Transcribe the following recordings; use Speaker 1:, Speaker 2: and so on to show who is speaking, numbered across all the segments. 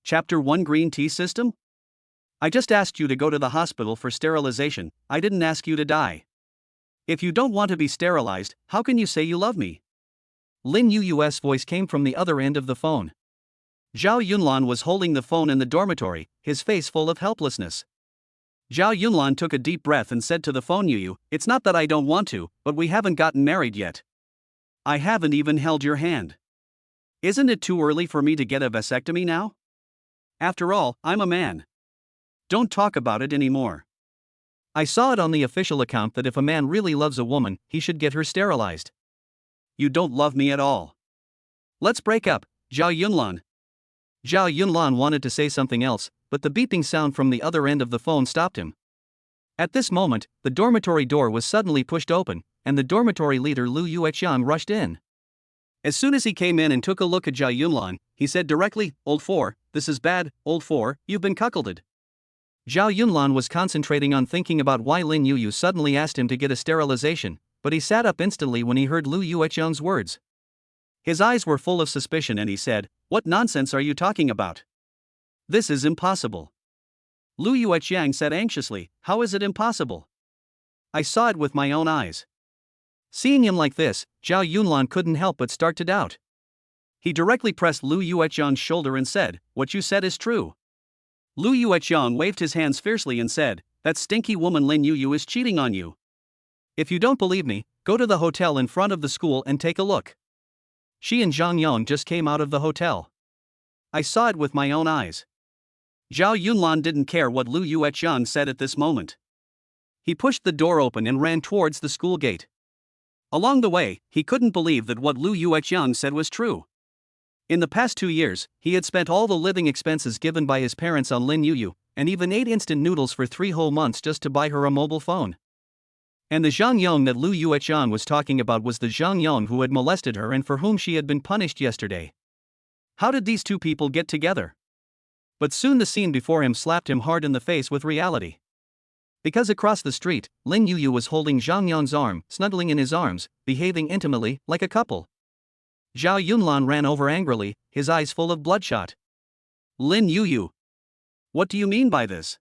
Speaker 1: Chapter 1 Green Tea System? I just asked you to go to the hospital for sterilization, I didn't ask you to die. If you don't want to be sterilized, how can you say you love me? Lin Yu's voice came from the other end of the phone. Zhao Yunlan was holding the phone in the dormitory, his face full of helplessness. Zhao Yunlan took a deep breath and said to the phone, Yu, it's not that I don't want to, but we haven't gotten married yet. I haven't even held your hand. Isn't it too early for me to get a vasectomy now? After all, I'm a man. Don't talk about it anymore. I saw it on the official account that if a man really loves a woman, he should get her sterilized. You don't love me at all. Let's break up, Zhao Yunlan. Zhao Yunlan wanted to say something else, but the beeping sound from the other end of the phone stopped him. At this moment, the dormitory door was suddenly pushed open, and the dormitory leader Lu Yueqiang rushed in. As soon as he came in and took a look at Zhao Yunlan, he said directly, Old Four, this is bad, Old Four, you've been cuckolded. Zhao Yunlan was concentrating on thinking about why Lin Yu suddenly asked him to get a sterilization, but he sat up instantly when he heard Lu Yueqiang's words. His eyes were full of suspicion and he said, What nonsense are you talking about? This is impossible. Lu Yueqiang said anxiously, How is it impossible? I saw it with my own eyes. Seeing him like this, Zhao Yunlan couldn't help but start to doubt. He directly pressed Lu Yueqiang's shoulder and said, What you said is true. Lu Yueqiang waved his hands fiercely and said, That stinky woman Lin Yu is cheating on you. If you don't believe me, go to the hotel in front of the school and take a look. She and Zhang Yong just came out of the hotel. I saw it with my own eyes. Zhao Yunlan didn't care what Lu Yueqiang said at this moment. He pushed the door open and ran towards the school gate. Along the way, he couldn't believe that what Lu Yueqiang said was true. In the past 2 years, he had spent all the living expenses given by his parents on Lin Yu, and even ate instant noodles for 3 whole months just to buy her a mobile phone. And the Zhang Yong that Lu Yueqiang was talking about was the Zhang Yong who had molested her and for whom she had been punished yesterday. How did these two people get together? But soon the scene before him slapped him hard in the face with reality. Because across the street, Lin Yu was holding Zhang Yong's arm, snuggling in his arms, behaving intimately, like a couple. Zhao Yunlan ran over angrily, his eyes full of bloodshot. Lin Yu. What do you mean by this?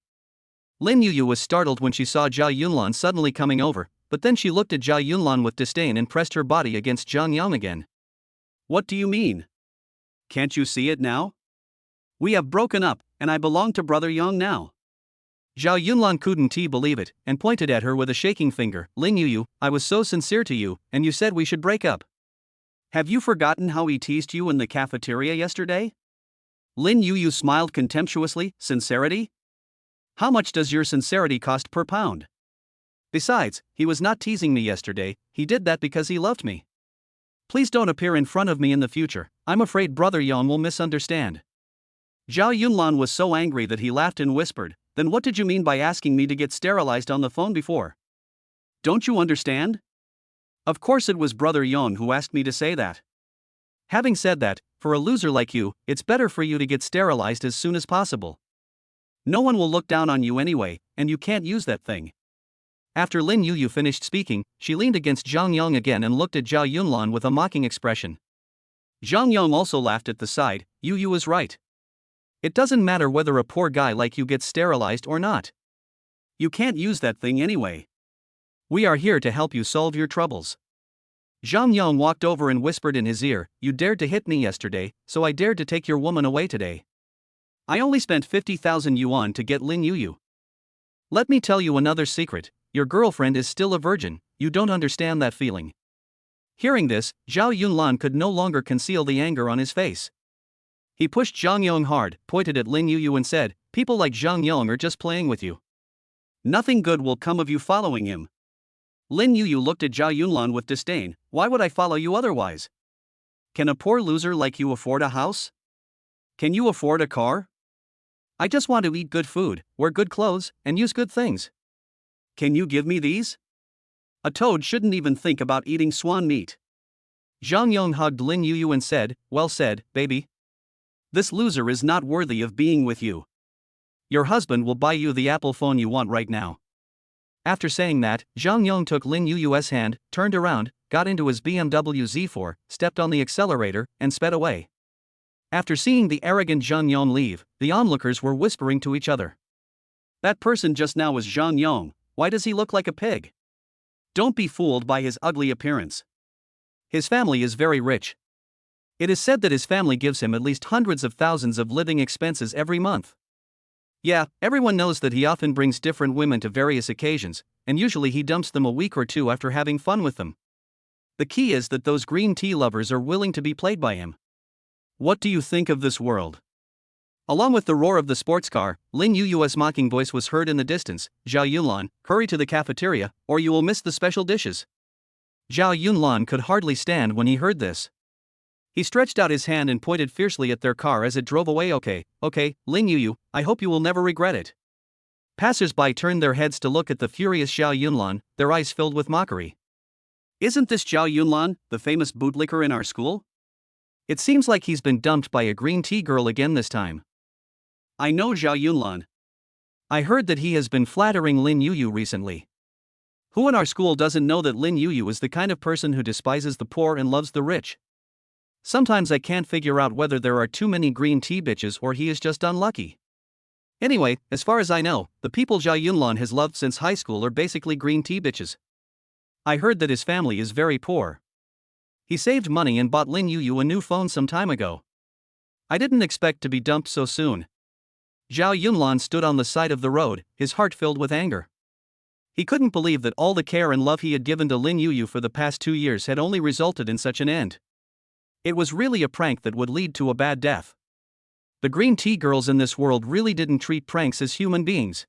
Speaker 1: Lin Yu was startled when she saw Zhao Yunlan suddenly coming over, but then she looked at Zhao Yunlan with disdain and pressed her body against Zhang Yong again. What do you mean? Can't you see it now? We have broken up, and I belong to Brother Yong now. Zhao Yunlan couldn't believe it, and pointed at her with a shaking finger. Lin Yu, I was so sincere to you, and you said we should break up. Have you forgotten how he teased you in the cafeteria yesterday? Lin Yu smiled contemptuously. Sincerity? How much does your sincerity cost per pound? Besides, he was not teasing me yesterday, he did that because he loved me. Please don't appear in front of me in the future, I'm afraid Brother Yong will misunderstand. Zhao Yunlan was so angry that he laughed and whispered, Then what did you mean by asking me to get sterilized on the phone before? Don't you understand? Of course it was Brother Yong who asked me to say that. Having said that, for a loser like you, it's better for you to get sterilized as soon as possible. No one will look down on you anyway, and you can't use that thing. After Lin Yu finished speaking, she leaned against Zhang Yong again and looked at Zhao Yunlan with a mocking expression. Zhang Yong also laughed at the side. Yu is right. It doesn't matter whether a poor guy like you gets sterilized or not. You can't use that thing anyway. We are here to help you solve your troubles. Zhang Yong walked over and whispered in his ear, You dared to hit me yesterday, so I dared to take your woman away today. I only spent 50,000 yuan to get Lin Yu. Let me tell you another secret, your girlfriend is still a virgin, you don't understand that feeling. Hearing this, Zhao Yunlan could no longer conceal the anger on his face. He pushed Zhang Yong hard, pointed at Lin Yu and said, People like Zhang Yong are just playing with you. Nothing good will come of you following him. Lin Yu looked at Zhao Yunlan with disdain. Why would I follow you otherwise? Can a poor loser like you afford a house? Can you afford a car? I just want to eat good food, wear good clothes, and use good things. Can you give me these? A toad shouldn't even think about eating swan meat. Zhang Yong hugged Lin Yu and said, Well said, baby. This loser is not worthy of being with you. Your husband will buy you the Apple phone you want right now. After saying that, Zhang Yong took Lin Yu's hand, turned around, got into his BMW Z4, stepped on the accelerator, and sped away. After seeing the arrogant Zhang Yong leave, the onlookers were whispering to each other. That person just now was Zhang Yong, why does he look like a pig? Don't be fooled by his ugly appearance. His family is very rich. It is said that his family gives him at least hundreds of thousands of living expenses every month. Yeah, everyone knows that he often brings different women to various occasions, and usually he dumps them a week or two after having fun with them. The key is that those green tea lovers are willing to be played by him. What do you think of this world? Along with the roar of the sports car, Lin Yu's mocking voice was heard in the distance. Zhao Yunlan, hurry to the cafeteria, or you will miss the special dishes. Zhao Yunlan could hardly stand when he heard this. He stretched out his hand and pointed fiercely at their car as it drove away. Okay, Lin Yu, I hope you will never regret it. Passers-by turned their heads to look at the furious Zhao Yunlan, their eyes filled with mockery. Isn't this Zhao Yunlan, the famous bootlicker in our school? It seems like he's been dumped by a green tea girl again this time. I know Zhao Yunlan. I heard that he has been flattering Lin Yu recently. Who in our school doesn't know that Lin Yu is the kind of person who despises the poor and loves the rich? Sometimes I can't figure out whether there are too many green tea bitches or he is just unlucky. Anyway, as far as I know, the people Zhao Yunlan has loved since high school are basically green tea bitches. I heard that his family is very poor. He saved money and bought Lin Yu a new phone some time ago. I didn't expect to be dumped so soon. Zhao Yunlan stood on the side of the road, his heart filled with anger. He couldn't believe that all the care and love he had given to Lin Yu for the past 2 years had only resulted in such an end. It was really a prank that would lead to a bad death. The green tea girls in this world really didn't treat pranks as human beings.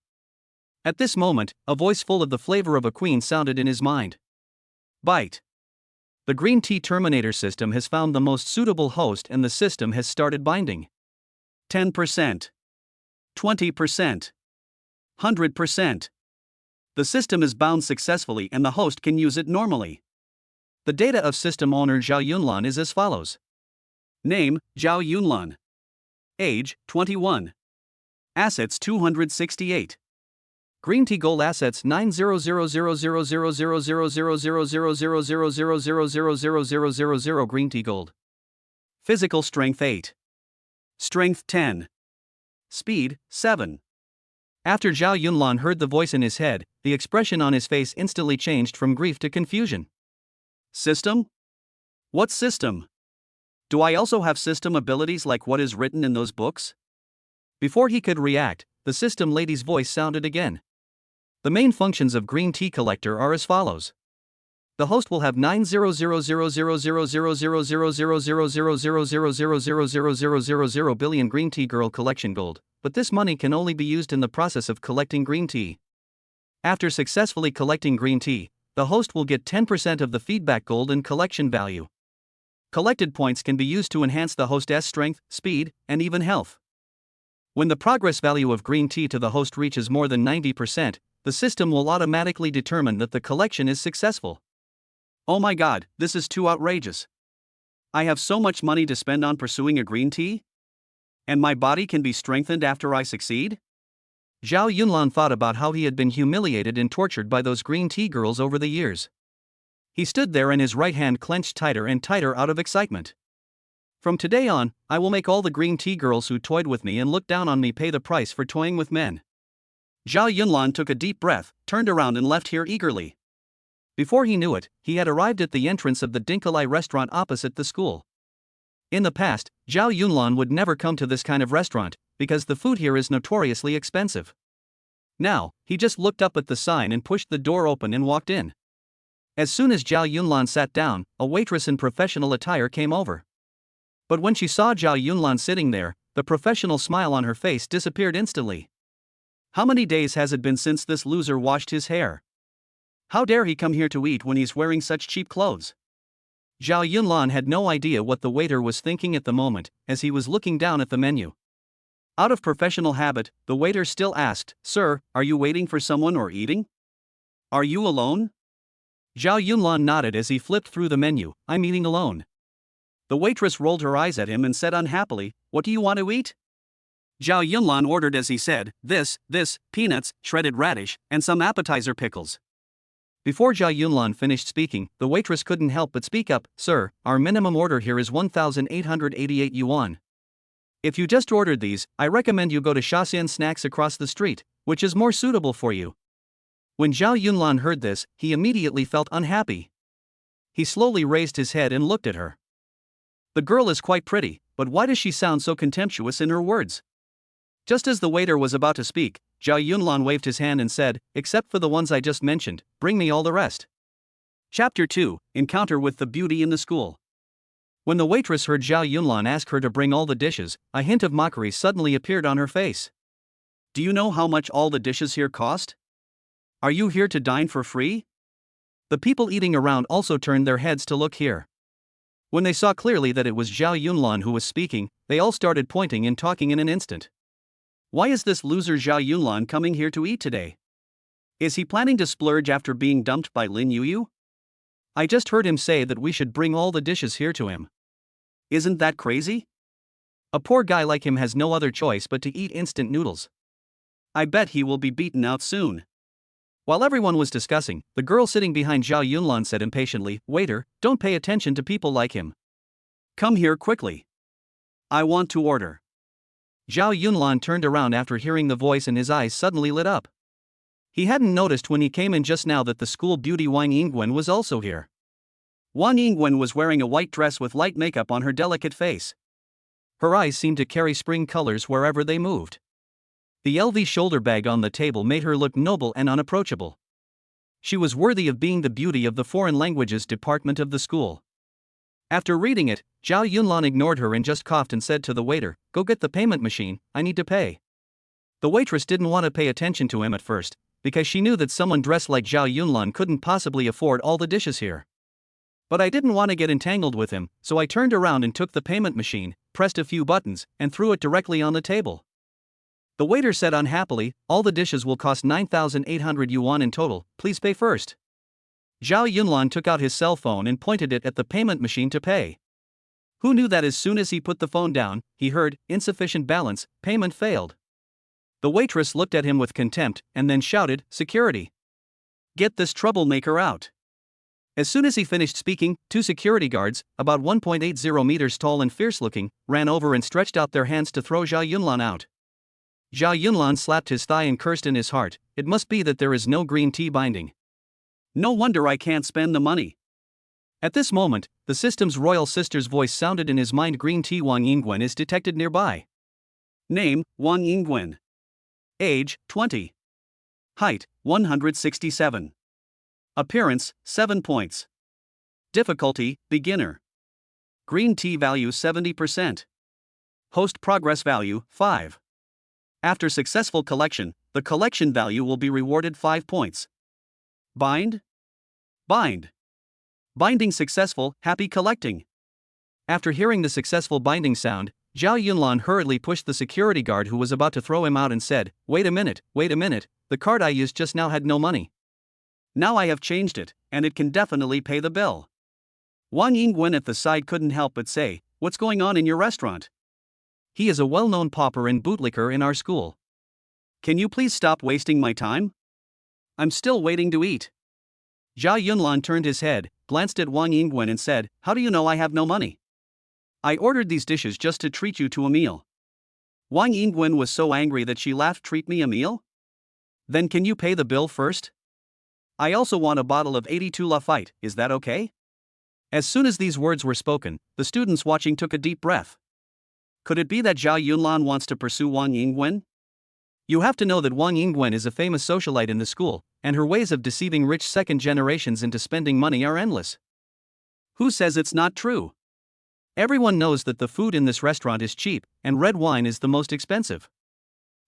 Speaker 1: At this moment, a voice full of the flavor of a queen sounded in his mind. Bite. The Green Tea Terminator system has found the most suitable host and the system has started binding. 10%. 20%. 100%. The system is bound successfully and the host can use it normally. The data of system owner Zhao Yunlan is as follows. Name, Zhao Yunlan. Age, 21. Assets 268. Green tea gold assets 9000000000000000000000000 green tea gold. Physical strength 8. Strength 10. Speed 7. After Zhao Yunlan heard the voice in his head, the expression on his face instantly changed from grief to confusion. System? What system? Do I also have system abilities like what is written in those books? Before he could react, the system lady's voice sounded again. The main functions of Green Tea Collector are as follows. The host will have 90000000000000000000000 billion Green Tea Girl Collection Gold, but this money can only be used in the process of collecting green tea. After successfully collecting green tea, the host will get 10% of the feedback gold and collection value. Collected points can be used to enhance the host's strength, speed, and even health. When the progress value of green tea to the host reaches more than 90%, the system will automatically determine that the collection is successful. Oh my god, this is too outrageous. I have so much money to spend on pursuing a green tea? And my body can be strengthened after I succeed? Zhao Yunlan thought about how he had been humiliated and tortured by those green tea girls over the years. He stood there and his right hand clenched tighter and tighter out of excitement. From today on, I will make all the green tea girls who toyed with me and looked down on me pay the price for toying with men. Zhao Yunlan took a deep breath, turned around and left here eagerly. Before he knew it, he had arrived at the entrance of the Dinkelai restaurant opposite the school. In the past, Zhao Yunlan would never come to this kind of restaurant, because the food here is notoriously expensive. Now, he just looked up at the sign and pushed the door open and walked in. As soon as Zhao Yunlan sat down, a waitress in professional attire came over. But when she saw Zhao Yunlan sitting there, the professional smile on her face disappeared instantly. How many days has it been since this loser washed his hair? How dare he come here to eat when he's wearing such cheap clothes? Zhao Yunlan had no idea what the waiter was thinking at the moment, as he was looking down at the menu. Out of professional habit, the waiter still asked, "Sir, are you waiting for someone or eating? Are you alone?" Zhao Yunlan nodded as he flipped through the menu, "I'm eating alone." The waitress rolled her eyes at him and said unhappily, "What do you want to eat?" Zhao Yunlan ordered as he said, this, peanuts, shredded radish, and some appetizer pickles. Before Zhao Yunlan finished speaking, the waitress couldn't help but speak up, "Sir, our minimum order here is 1,888 yuan. If you just ordered these, I recommend you go to Shaxian Snacks across the street, which is more suitable for you. When Zhao Yunlan heard this, he immediately felt unhappy. He slowly raised his head and looked at her. The girl is quite pretty, but why does she sound so contemptuous in her words? Just as the waiter was about to speak, Zhao Yunlan waved his hand and said, "Except for the ones I just mentioned, bring me all the rest." Chapter 2, Encounter with the Beauty in the School. When the waitress heard Zhao Yunlan ask her to bring all the dishes, a hint of mockery suddenly appeared on her face. "Do you know how much all the dishes here cost? Are you here to dine for free?" The people eating around also turned their heads to look here. When they saw clearly that it was Zhao Yunlan who was speaking, they all started pointing and talking in an instant. Why is this loser Zhao Yunlan coming here to eat today? Is he planning to splurge after being dumped by Lin Yuyu? I just heard him say that we should bring all the dishes here to him. Isn't that crazy? A poor guy like him has no other choice but to eat instant noodles. I bet he will be beaten out soon. While everyone was discussing, the girl sitting behind Zhao Yunlan said impatiently, "Waiter, don't pay attention to people like him. Come here quickly. I want to order." Zhao Yunlan turned around after hearing the voice and his eyes suddenly lit up. He hadn't noticed when he came in just now that the school beauty Wang Yingwen was also here. Wang Yingwen was wearing a white dress with light makeup on her delicate face. Her eyes seemed to carry spring colors wherever they moved. The LV shoulder bag on the table made her look noble and unapproachable. She was worthy of being the beauty of the foreign languages department of the school. After reading it, Zhao Yunlan ignored her and just coughed and said to the waiter, "Go get the payment machine, I need to pay." The waitress didn't want to pay attention to him at first, because she knew that someone dressed like Zhao Yunlan couldn't possibly afford all the dishes here. But I didn't want to get entangled with him, so I turned around and took the payment machine, pressed a few buttons, and threw it directly on the table. The waiter said unhappily, "All the dishes will cost 9,800 yuan in total, please pay first." Zhao Yunlan took out his cell phone and pointed it at the payment machine to pay. Who knew that as soon as he put the phone down, he heard, "Insufficient balance, payment failed." The waitress looked at him with contempt and then shouted, "Security! Get this troublemaker out." As soon as he finished speaking, two security guards, about 1.80 meters tall and fierce-looking, ran over and stretched out their hands to throw Zhao Yunlan out. Zhao Yunlan slapped his thigh and cursed in his heart, "It must be that there is no green tea binding. No wonder I can't spend the money." At this moment, the system's royal sister's voice sounded in his mind. Green tea Wang Yingwen is detected nearby. Name, Wang Yingwen. Age, 20. Height, 167. Appearance, 7 points. Difficulty, beginner. Green tea value 70%. Host progress value, 5. After successful collection, the collection value will be rewarded 5 points. Bind? Bind. Binding successful, happy collecting. After hearing the successful binding sound, Zhao Yunlan hurriedly pushed the security guard who was about to throw him out and said, wait a minute, the card I used just now had no money. Now I have changed it, and it can definitely pay the bill." Wang Yingwen at the side couldn't help but say, "What's going on in your restaurant? He is a well-known pauper and bootlicker in our school. Can you please stop wasting my time? I'm still waiting to eat." Zhao Yunlan turned his head, glanced at Wang Yingwen and said, "How do you know I have no money? I ordered these dishes just to treat you to a meal." Wang Yingwen was so angry that she laughed. "Treat me a meal? Then can you pay the bill first? I also want a bottle of 82 Lafite, is that okay?" As soon as these words were spoken, the students watching took a deep breath. Could it be that Zhao Yunlan wants to pursue Wang Yingwen? You have to know that Wang Yingwen is a famous socialite in the school, and her ways of deceiving rich second generations into spending money are endless. Who says it's not true? Everyone knows that the food in this restaurant is cheap, and red wine is the most expensive.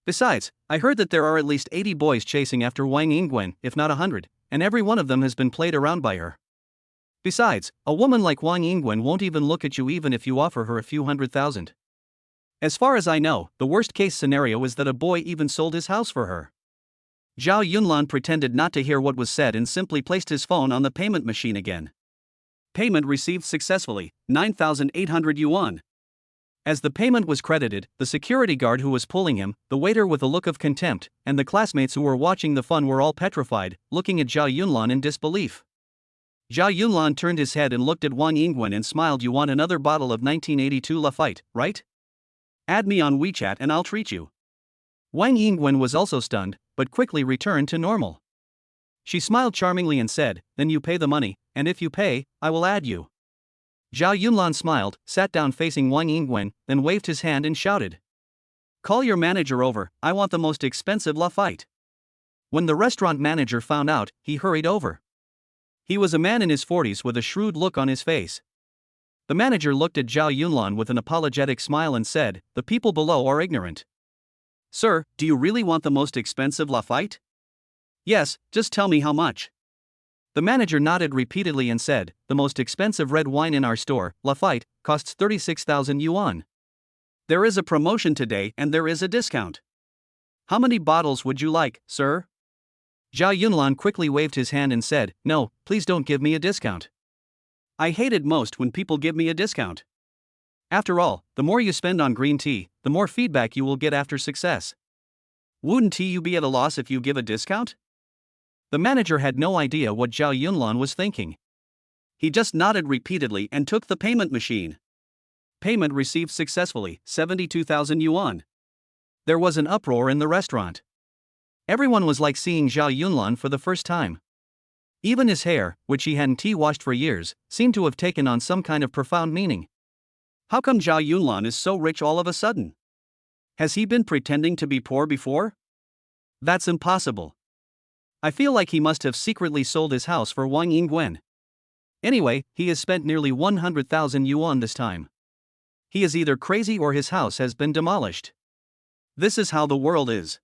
Speaker 1: Besides, I heard that there are at least 80 boys chasing after Wang Yingwen, if not 100, and every one of them has been played around by her. Besides, a woman like Wang Yingwen won't even look at you even if you offer her a few $100,000. As far as I know, the worst-case scenario is that a boy even sold his house for her. Zhao Yunlan pretended not to hear what was said and simply placed his phone on the payment machine again. Payment received successfully, 9,800 yuan. As the payment was credited, the security guard who was pulling him, the waiter with a look of contempt, and the classmates who were watching the fun were all petrified, looking at Zhao Yunlan in disbelief. Zhao Yunlan turned his head and looked at Wang Yingwen and smiled. "You want another bottle of 1982 Lafite, right? Add me on WeChat and I'll treat you. Wang Yingwen was also stunned, but quickly returned to normal. She smiled charmingly and said, then you pay the money, and if you pay, I will add you. Zhao Yunlan smiled, sat down facing Wang Yingwen, then waved his hand and shouted. Call your manager over, I want the most expensive la fight. When the restaurant manager found out, he hurried over. He was a man in his 40s with a shrewd look on his face. The manager looked at Zhao Yunlan with an apologetic smile and said, the people below are ignorant. Sir, do you really want the most expensive la fight? Yes, just tell me how much. The manager nodded repeatedly and said, the most expensive red wine in our store, Lafite, costs 36,000 yuan. There is a promotion today and there is a discount. How many bottles would you like, sir? Zhao Yunlan quickly waved his hand and said, no, please don't give me a discount. I hate it most when people give me a discount. After all, the more you spend on green tea, the more feedback you will get after success. Wouldn't you be at a loss if you give a discount? The manager had no idea what Zhao Yunlan was thinking. He just nodded repeatedly and took the payment machine. Payment received successfully, 72,000 yuan. There was an uproar in the restaurant. Everyone was like seeing Zhao Yunlan for the first time. Even his hair, which he hadn't tea-washed for years, seemed to have taken on some kind of profound meaning. How come Zhao Yunlan is so rich all of a sudden? Has he been pretending to be poor before? That's impossible. I feel like he must have secretly sold his house for Wang Yingwen. Anyway, he has spent nearly 100,000 yuan this time. He is either crazy or his house has been demolished. This is how the world is.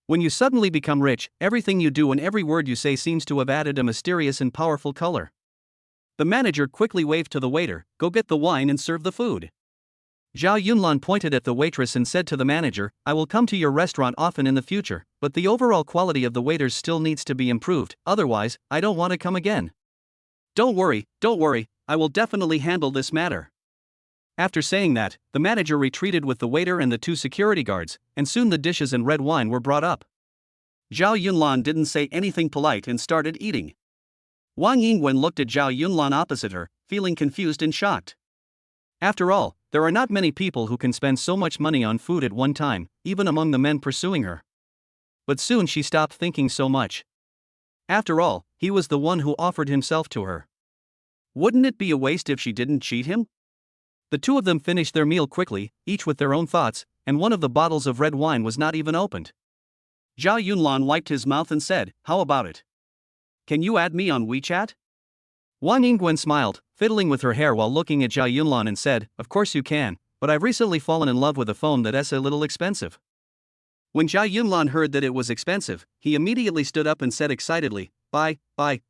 Speaker 1: When you suddenly become rich, everything you do and every word you say seems to have added a mysterious and powerful color. The manager quickly waved to the waiter, go get the wine and serve the food. Zhao Yunlan pointed at the waitress and said to the manager, I will come to your restaurant often in the future, but the overall quality of the waiters still needs to be improved, otherwise, I don't want to come again. Don't worry, I will definitely handle this matter. After saying that, the manager retreated with the waiter and the 2 security guards, and soon the dishes and red wine were brought up. Zhao Yunlan didn't say anything polite and started eating. Wang Yingwen looked at Zhao Yunlan opposite her, feeling confused and shocked. After all, there are not many people who can spend so much money on food at one time, even among the men pursuing her. But soon she stopped thinking so much. After all, he was the one who offered himself to her. Wouldn't it be a waste if she didn't cheat him? The 2 of them finished their meal quickly, each with their own thoughts, and one of the bottles of red wine was not even opened. Zhao Yunlan wiped his mouth and said, how about it? Can you add me on WeChat? Wang Yingwen smiled, fiddling with her hair while looking at Zhao Yunlan and said, of course you can, but I've recently fallen in love with a phone that's a little expensive. When Zhao Yunlan heard that it was expensive, he immediately stood up and said excitedly, buy, I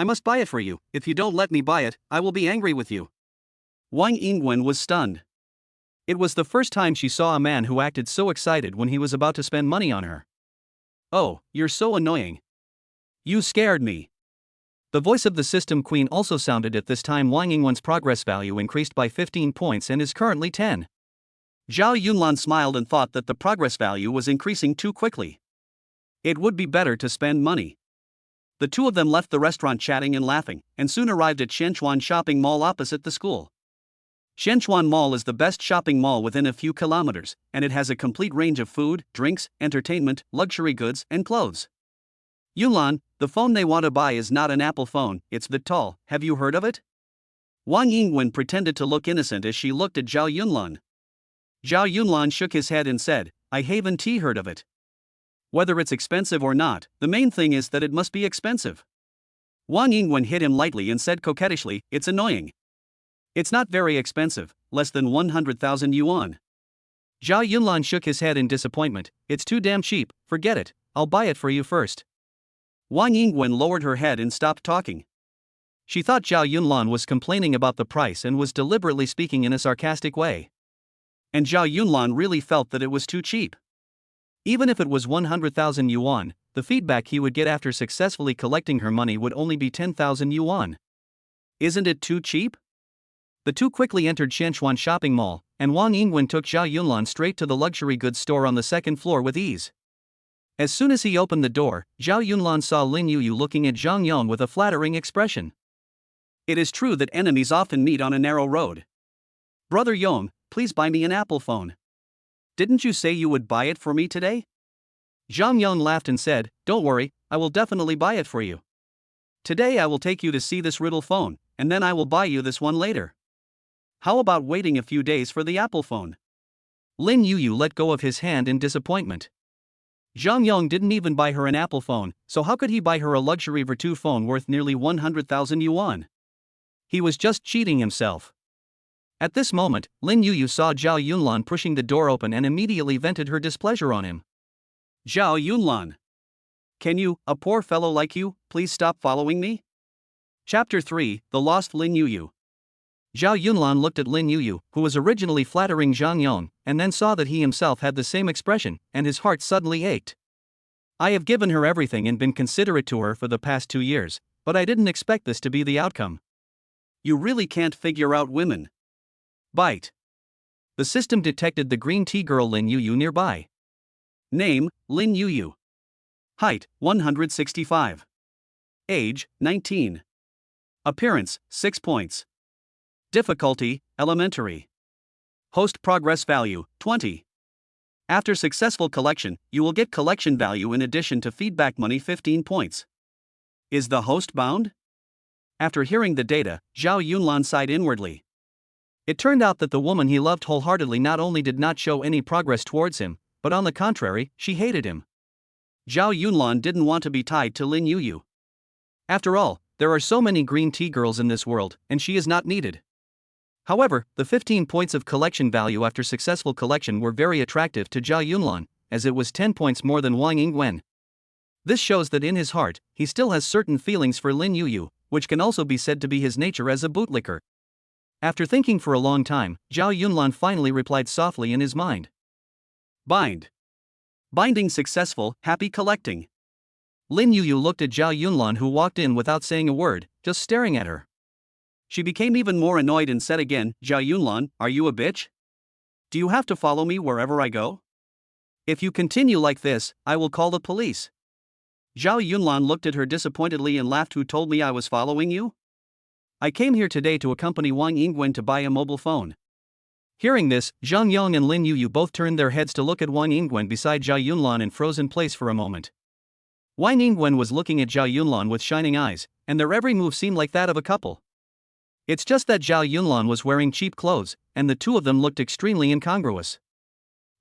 Speaker 1: must buy it for you, if you don't let me buy it, I will be angry with you. Wang Yingwen was stunned. It was the first time she saw a man who acted so excited when he was about to spend money on her. Oh, you're so annoying. You scared me. The voice of the system queen also sounded at this time. Wang Yingwen's progress value increased by 15 points and is currently 10. Zhao Yunlan smiled and thought that the progress value was increasing too quickly. It would be better to spend money. The 2 of them left the restaurant chatting and laughing, and soon arrived at Shenchuan shopping mall opposite the school. Shenchuan Mall is the best shopping mall within a few kilometers, and it has a complete range of food, drinks, entertainment, luxury goods, and clothes. Yunlan, the phone they want to buy is not an Apple phone, it's Vital, have you heard of it? Wang Yingwen pretended to look innocent as she looked at Zhao Yunlan. Zhao Yunlan shook his head and said, I haven't heard of it. Whether it's expensive or not, the main thing is that it must be expensive. Wang Yingwen hit him lightly and said coquettishly, it's annoying. It's not very expensive, less than 100,000 yuan. Zhao Yunlan shook his head in disappointment, it's too damn cheap, forget it, I'll buy it for you first. Wang Yingwen lowered her head and stopped talking. She thought Zhao Yunlan was complaining about the price and was deliberately speaking in a sarcastic way. And Zhao Yunlan really felt that it was too cheap. Even if it was 100,000 yuan, the feedback he would get after successfully collecting her money would only be 10,000 yuan. Isn't it too cheap? The 2 quickly entered Shenchuan shopping mall, and Wang Yingwen took Zhao Yunlan straight to the luxury goods store on the 2nd floor with ease. As soon as he opened the door, Zhao Yunlan saw Lin Yuyu looking at Zhang Yong with a flattering expression. It is true that enemies often meet on a narrow road. Brother Yong, please buy me an Apple phone. Didn't you say you would buy it for me today? Zhang Yang laughed and said, "Don't worry, I will definitely buy it for you. Today I will take you to see this riddle phone, and then I will buy you this one later. How about waiting a few days for the Apple phone?" Lin Yuyu let go of his hand in disappointment. Zhang Yang didn't even buy her an Apple phone, so how could he buy her a luxury Vertu phone worth nearly 100,000 yuan? He was just cheating himself. At this moment, Lin Yuyu saw Zhao Yunlan pushing the door open and immediately vented her displeasure on him. "Zhao Yunlan. Can you, a poor fellow like you, please stop following me?" Chapter 3, The Lost Lin Yuyu. Zhao Yunlan looked at Lin Yuyu, who was originally flattering Zhang Yang, and then saw that he himself had the same expression, and his heart suddenly ached. "I have given her everything and been considerate to her for the past 2 years, but I didn't expect this to be the outcome. You really can't figure out women. Bite." The system detected the green tea girl Lin Yuyu nearby. Name, Lin Yuyu. Height, 165. Age, 19. Appearance, 6 points. Difficulty, elementary. Host progress value, 20. After successful collection, you will get collection value in addition to feedback money 15 points. Is the host bound? After hearing the data, Zhao Yunlan sighed inwardly. It turned out that the woman he loved wholeheartedly not only did not show any progress towards him, but on the contrary, she hated him. Zhao Yunlan didn't want to be tied to Lin Yuyu. After all, there are so many green tea girls in this world, and she is not needed. However, the 15 points of collection value after successful collection were very attractive to Zhao Yunlan, as it was 10 points more than Wang Yingwen. This shows that in his heart, he still has certain feelings for Lin Yuyu, which can also be said to be his nature as a bootlicker. After thinking for a long time, Zhao Yunlan finally replied softly in his mind. Bind. Binding successful, happy collecting. Lin Yuyu looked at Zhao Yunlan, who walked in without saying a word, just staring at her. She became even more annoyed and said again, "Zhao Yunlan, are you a bitch? Do you have to follow me wherever I go? If you continue like this, I will call the police." Zhao Yunlan looked at her disappointedly and laughed. "Who told me I was following you? I came here today to accompany Wang Yingwen to buy a mobile phone." Hearing this, Zhang Yang and Lin Yuyu both turned their heads to look at Wang Yingwen beside Zhao Yunlan and froze in place for a moment. Wang Yingwen was looking at Zhao Yunlan with shining eyes, and their every move seemed like that of a couple. It's just that Zhao Yunlan was wearing cheap clothes, and the two of them looked extremely incongruous.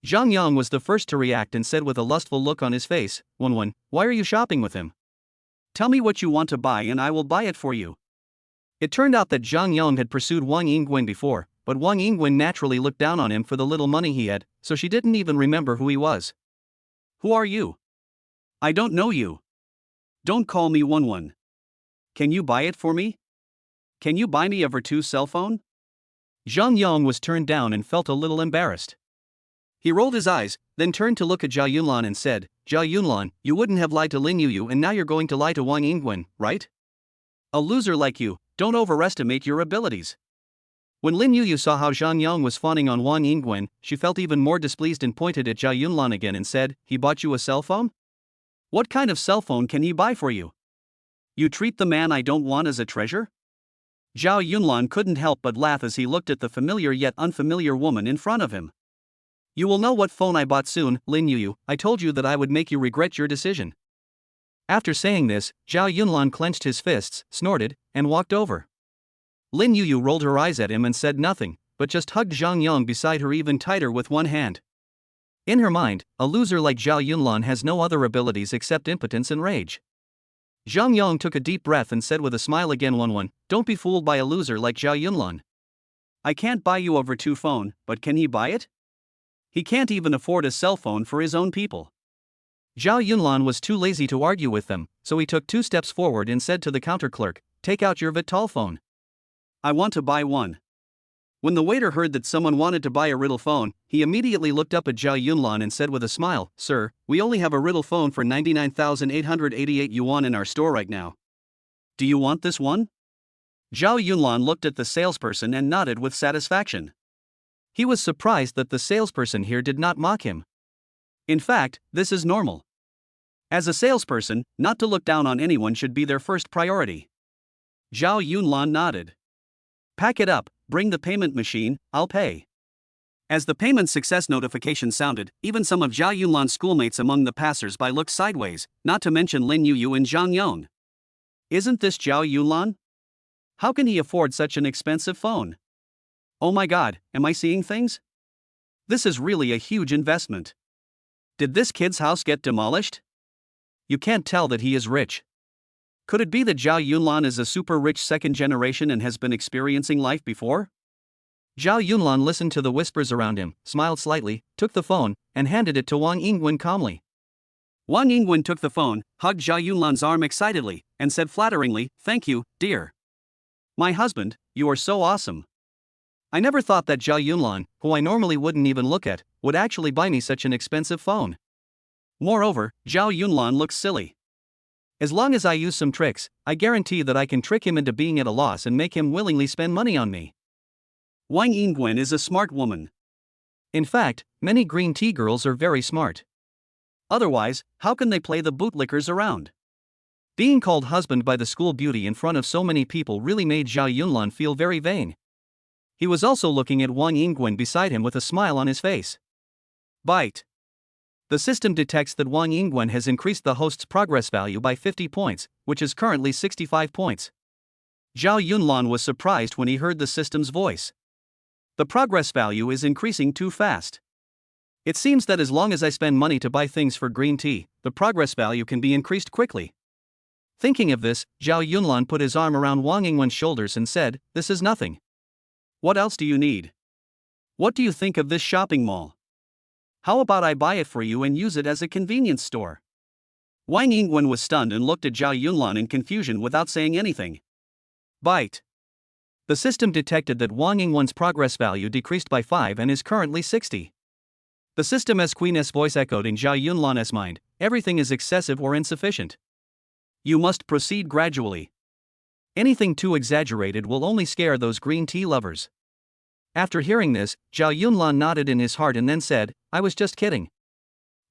Speaker 1: Zhang Yang was the first to react and said with a lustful look on his face, "Wenwen, why are you shopping with him? Tell me what you want to buy and I will buy it for you." It turned out that Zhang Yang had pursued Wang Yingwen before, but Wang Yingwen naturally looked down on him for the little money he had, so she didn't even remember who he was. "Who are you? I don't know you. Don't call me Wenwen. Can you buy it for me? Can you buy me a Vertu cell phone?" Zhang Yang was turned down and felt a little embarrassed. He rolled his eyes, then turned to look at Zhao Yunlan and said, "Zhao Yunlan, you wouldn't have lied to Lin Yuyu and now you're going to lie to Wang Yingwen, right? A loser like you, don't overestimate your abilities." When Lin Yuyu saw how Zhang Yang was fawning on Wang Yingwen, she felt even more displeased and pointed at Zhao Yunlan again and said, "He bought you a cell phone? What kind of cell phone can he buy for you? You treat the man I don't want as a treasure?" Zhao Yunlan couldn't help but laugh as he looked at the familiar yet unfamiliar woman in front of him. "You will know what phone I bought soon, Lin Yuyu. I told you that I would make you regret your decision." After saying this, Zhao Yunlan clenched his fists, snorted, and walked over. Lin Yuyu rolled her eyes at him and said nothing, but just hugged Zhang Yang beside her even tighter with one hand. In her mind, a loser like Zhao Yunlan has no other abilities except impotence and rage. Zhang Yang took a deep breath and said with a smile again, "Wenwen, don't be fooled by a loser like Zhao Yunlan. I can't buy you a Vertu phone, but can he buy it? He can't even afford a cell phone for his own people." Zhao Yunlan was too lazy to argue with them, so he took 2 steps forward and said to the counter clerk, "Take out your Vital phone. I want to buy one." When the waiter heard that someone wanted to buy a riddle phone, he immediately looked up at Zhao Yunlan and said with a smile, "Sir, we only have a riddle phone for 99,888 yuan in our store right now. Do you want this one?" Zhao Yunlan looked at the salesperson and nodded with satisfaction. He was surprised that the salesperson here did not mock him. In fact, this is normal. As a salesperson, not to look down on anyone should be their first priority. Zhao Yunlan nodded. "Pack it up, bring the payment machine, I'll pay." As the payment success notification sounded, even some of Zhao Yunlan's schoolmates among the passers-by looked sideways, not to mention Lin Yuyu and Zhang Yon. Isn't this Zhao Yunlan? How can he afford such an expensive phone? Oh my god, am I seeing things? This is really a huge investment. Did this kid's house get demolished? You can't tell that he is rich. Could it be that Zhao Yunlan is a super rich second generation and has been experiencing life before? Zhao Yunlan listened to the whispers around him, smiled slightly, took the phone, and handed it to Wang Yingwen calmly. Wang Yingwen took the phone, hugged Zhao Yunlan's arm excitedly, and said flatteringly, "Thank you, dear. My husband, you are so awesome. I never thought that Zhao Yunlan, who I normally wouldn't even look at, would actually buy me such an expensive phone. Moreover, Zhao Yunlan looks silly. As long as I use some tricks, I guarantee that I can trick him into being at a loss and make him willingly spend money on me." Wang Yingwen is a smart woman. In fact, many green tea girls are very smart. Otherwise, how can they play the bootlickers around? Being called husband by the school beauty in front of so many people really made Zhao Yunlan feel very vain. He was also looking at Wang Yingwen beside him with a smile on his face. Bite. The system detects that Wang Yingwen has increased the host's progress value by 50 points, which is currently 65 points. Zhao Yunlan was surprised when he heard the system's voice. The progress value is increasing too fast. It seems that as long as I spend money to buy things for green tea, the progress value can be increased quickly. Thinking of this, Zhao Yunlan put his arm around Wang Yingwen's shoulders and said, "This is nothing. What else do you need? What do you think of this shopping mall? How about I buy it for you and use it as a convenience store?" Wang Yingwen was stunned and looked at Zhao Yunlan in confusion without saying anything. Bite. The system detected that Wang Yingwen's progress value decreased by 5 and is currently 60. The system's Queen's voice echoed in Zhao Yunlan's mind, "Everything is excessive or insufficient. You must proceed gradually. Anything too exaggerated will only scare those green tea lovers." After hearing this, Zhao Yunlan nodded in his heart and then said, "I was just kidding.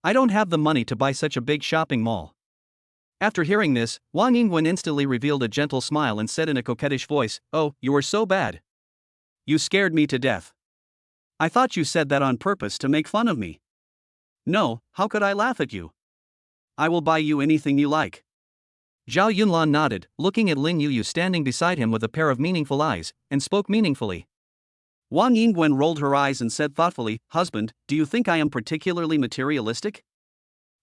Speaker 1: I don't have the money to buy such a big shopping mall." After hearing this, Wang Yingwen instantly revealed a gentle smile and said in a coquettish voice, "Oh, you are so bad. You scared me to death. I thought you said that on purpose to make fun of me. No, how could I laugh at you? I will buy you anything you like." Zhao Yunlan nodded, looking at Lin Yuyu standing beside him with a pair of meaningful eyes, and spoke meaningfully. Wang Yingwen rolled her eyes and said thoughtfully, "Husband, do you think I am particularly materialistic?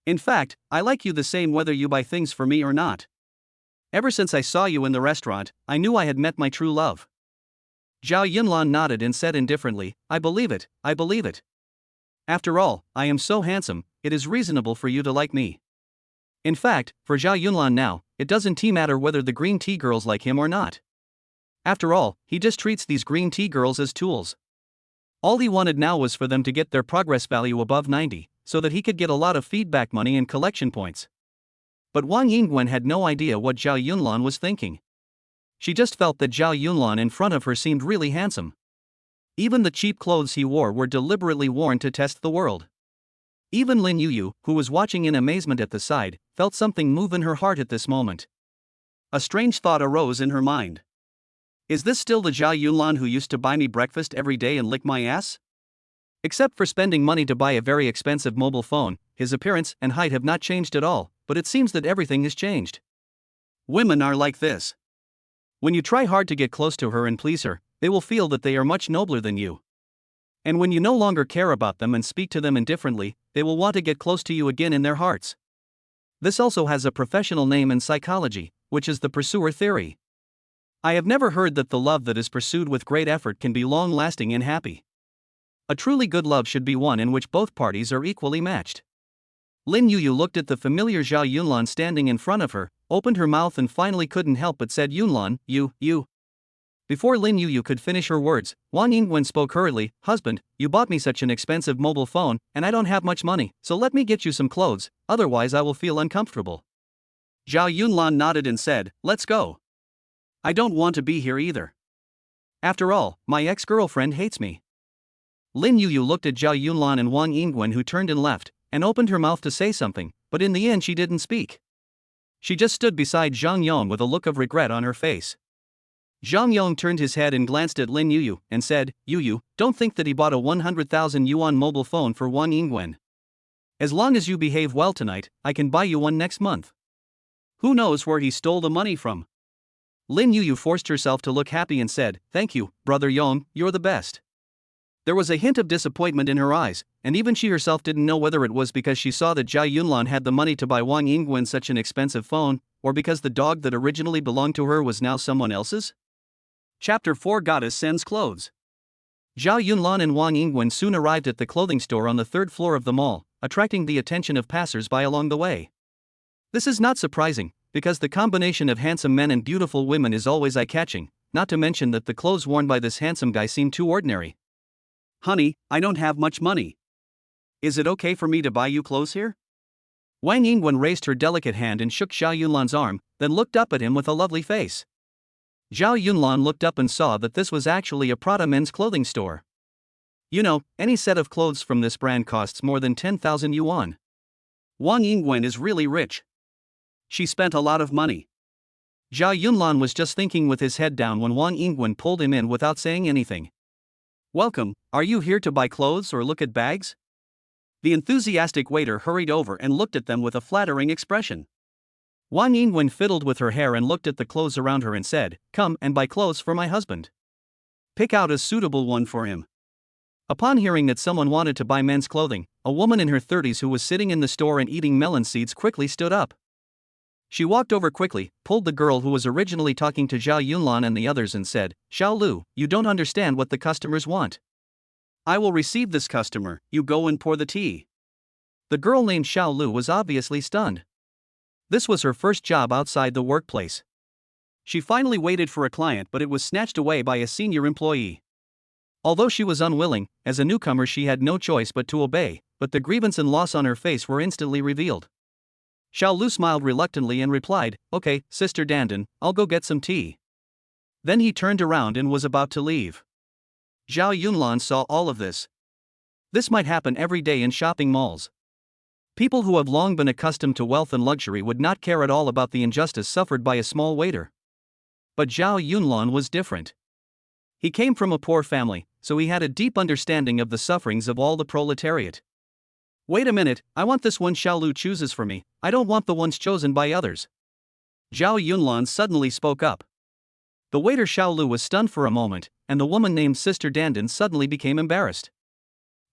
Speaker 1: In fact, I like you the same whether you buy things for me or not. Ever since I saw you in the restaurant, I knew I had met my true love." Zhao Yunlan nodded and said indifferently, "I believe it, I believe it. After all, I am so handsome, it is reasonable for you to like me." In fact, for Zhao Yunlan now, it doesn't matter whether the green tea girls like him or not. After all, he just treats these green tea girls as tools. All he wanted now was for them to get their progress value above 90, so that he could get a lot of feedback money and collection points. But Wang Yingwen had no idea what Zhao Yunlan was thinking. She just felt that Zhao Yunlan in front of her seemed really handsome. Even the cheap clothes he wore were deliberately worn to test the world. Even Lin Yuyu, who was watching in amazement at the side, felt something move in her heart at this moment. A strange thought arose in her mind. Is this still the Zhao Yunlan who used to buy me breakfast every day and lick my ass? Except for spending money to buy a very expensive mobile phone, his appearance and height have not changed at all, but it seems that everything has changed. Women are like this. When you try hard to get close to her and please her, they will feel that they are much nobler than you. And when you no longer care about them and speak to them indifferently, they will want to get close to you again in their hearts. This also has a professional name in psychology, which is the pursuer theory. I have never heard that the love that is pursued with great effort can be long-lasting and happy. A truly good love should be one in which both parties are equally matched. Lin Yuyu looked at the familiar Zhao Yunlan standing in front of her, opened her mouth and finally couldn't help but said, "Yunlan, you." Before Lin Yuyu could finish her words, Wang Yingwen spoke hurriedly, "Husband, you bought me such an expensive mobile phone, and I don't have much money, so let me get you some clothes, otherwise I will feel uncomfortable." Zhao Yunlan nodded and said, "Let's go. I don't want to be here either. After all, my ex-girlfriend hates me." Lin Yuyu looked at Zhao Yunlan and Wang Yingwen, who turned and left, and opened her mouth to say something, but in the end she didn't speak. She just stood beside Zhang Yon with a look of regret on her face. Zhang Yong turned his head and glanced at Lin Yuyu and said, Yuyu, don't think that he bought a 100,000 yuan mobile phone for Wang Yingwen. As long as you behave well tonight, I can buy you one next month. Who knows where he stole the money from? Lin Yuyu forced herself to look happy and said, Thank you, Brother Yong, you're the best. There was a hint of disappointment in her eyes, and even she herself didn't know whether it was because she saw that Jia Yunlan had the money to buy Wang Yingwen such an expensive phone, or because the dog that originally belonged to her was now someone else's. Chapter 4 Goddess Sends Clothes. Zhao Yunlan and Wang Yingwen soon arrived at the clothing store on the third floor of the mall, attracting the attention of passers-by along the way. This is not surprising, because the combination of handsome men and beautiful women is always eye-catching, not to mention that the clothes worn by this handsome guy seem too ordinary. Honey, I don't have much money. Is it okay for me to buy you clothes here? Wang Yingwen raised her delicate hand and shook Zhao Yunlan's arm, then looked up at him with a lovely face. Zhao Yunlan looked up and saw that this was actually a Prada men's clothing store. You know, any set of clothes from this brand costs more than 10,000 yuan. Wang Yingwen is really rich. She spent a lot of money. Zhao Yunlan was just thinking with his head down when Wang Yingwen pulled him in without saying anything. Welcome, are you here to buy clothes or look at bags? The enthusiastic waiter hurried over and looked at them with a flattering expression. Wang Yingwen fiddled with her hair and looked at the clothes around her and said, Come and buy clothes for my husband. Pick out a suitable one for him. Upon hearing that someone wanted to buy men's clothing, a woman in her 30s who was sitting in the store and eating melon seeds quickly stood up. She walked over quickly, pulled the girl who was originally talking to Zhao Yunlan and the others and said, Xiao Lu, you don't understand what the customers want. I will receive this customer, you go and pour the tea. The girl named Xiao Lu was obviously stunned. This was her first job outside the workplace. She finally waited for a client, but it was snatched away by a senior employee. Although she was unwilling, as a newcomer she had no choice but to obey, but the grievance and loss on her face were instantly revealed. Xiao Lu smiled reluctantly and replied, Okay, Sister Dandan, I'll go get some tea. Then he turned around and was about to leave. Zhao Yunlan saw all of this. This might happen every day in shopping malls. People who have long been accustomed to wealth and luxury would not care at all about the injustice suffered by a small waiter. But Zhao Yunlan was different. He came from a poor family, so he had a deep understanding of the sufferings of all the proletariat. Wait a minute, I want this one Xiao Lu chooses for me, I don't want the ones chosen by others. Zhao Yunlan suddenly spoke up. The waiter Xiao Lu was stunned for a moment, and the woman named Sister Dandan suddenly became embarrassed.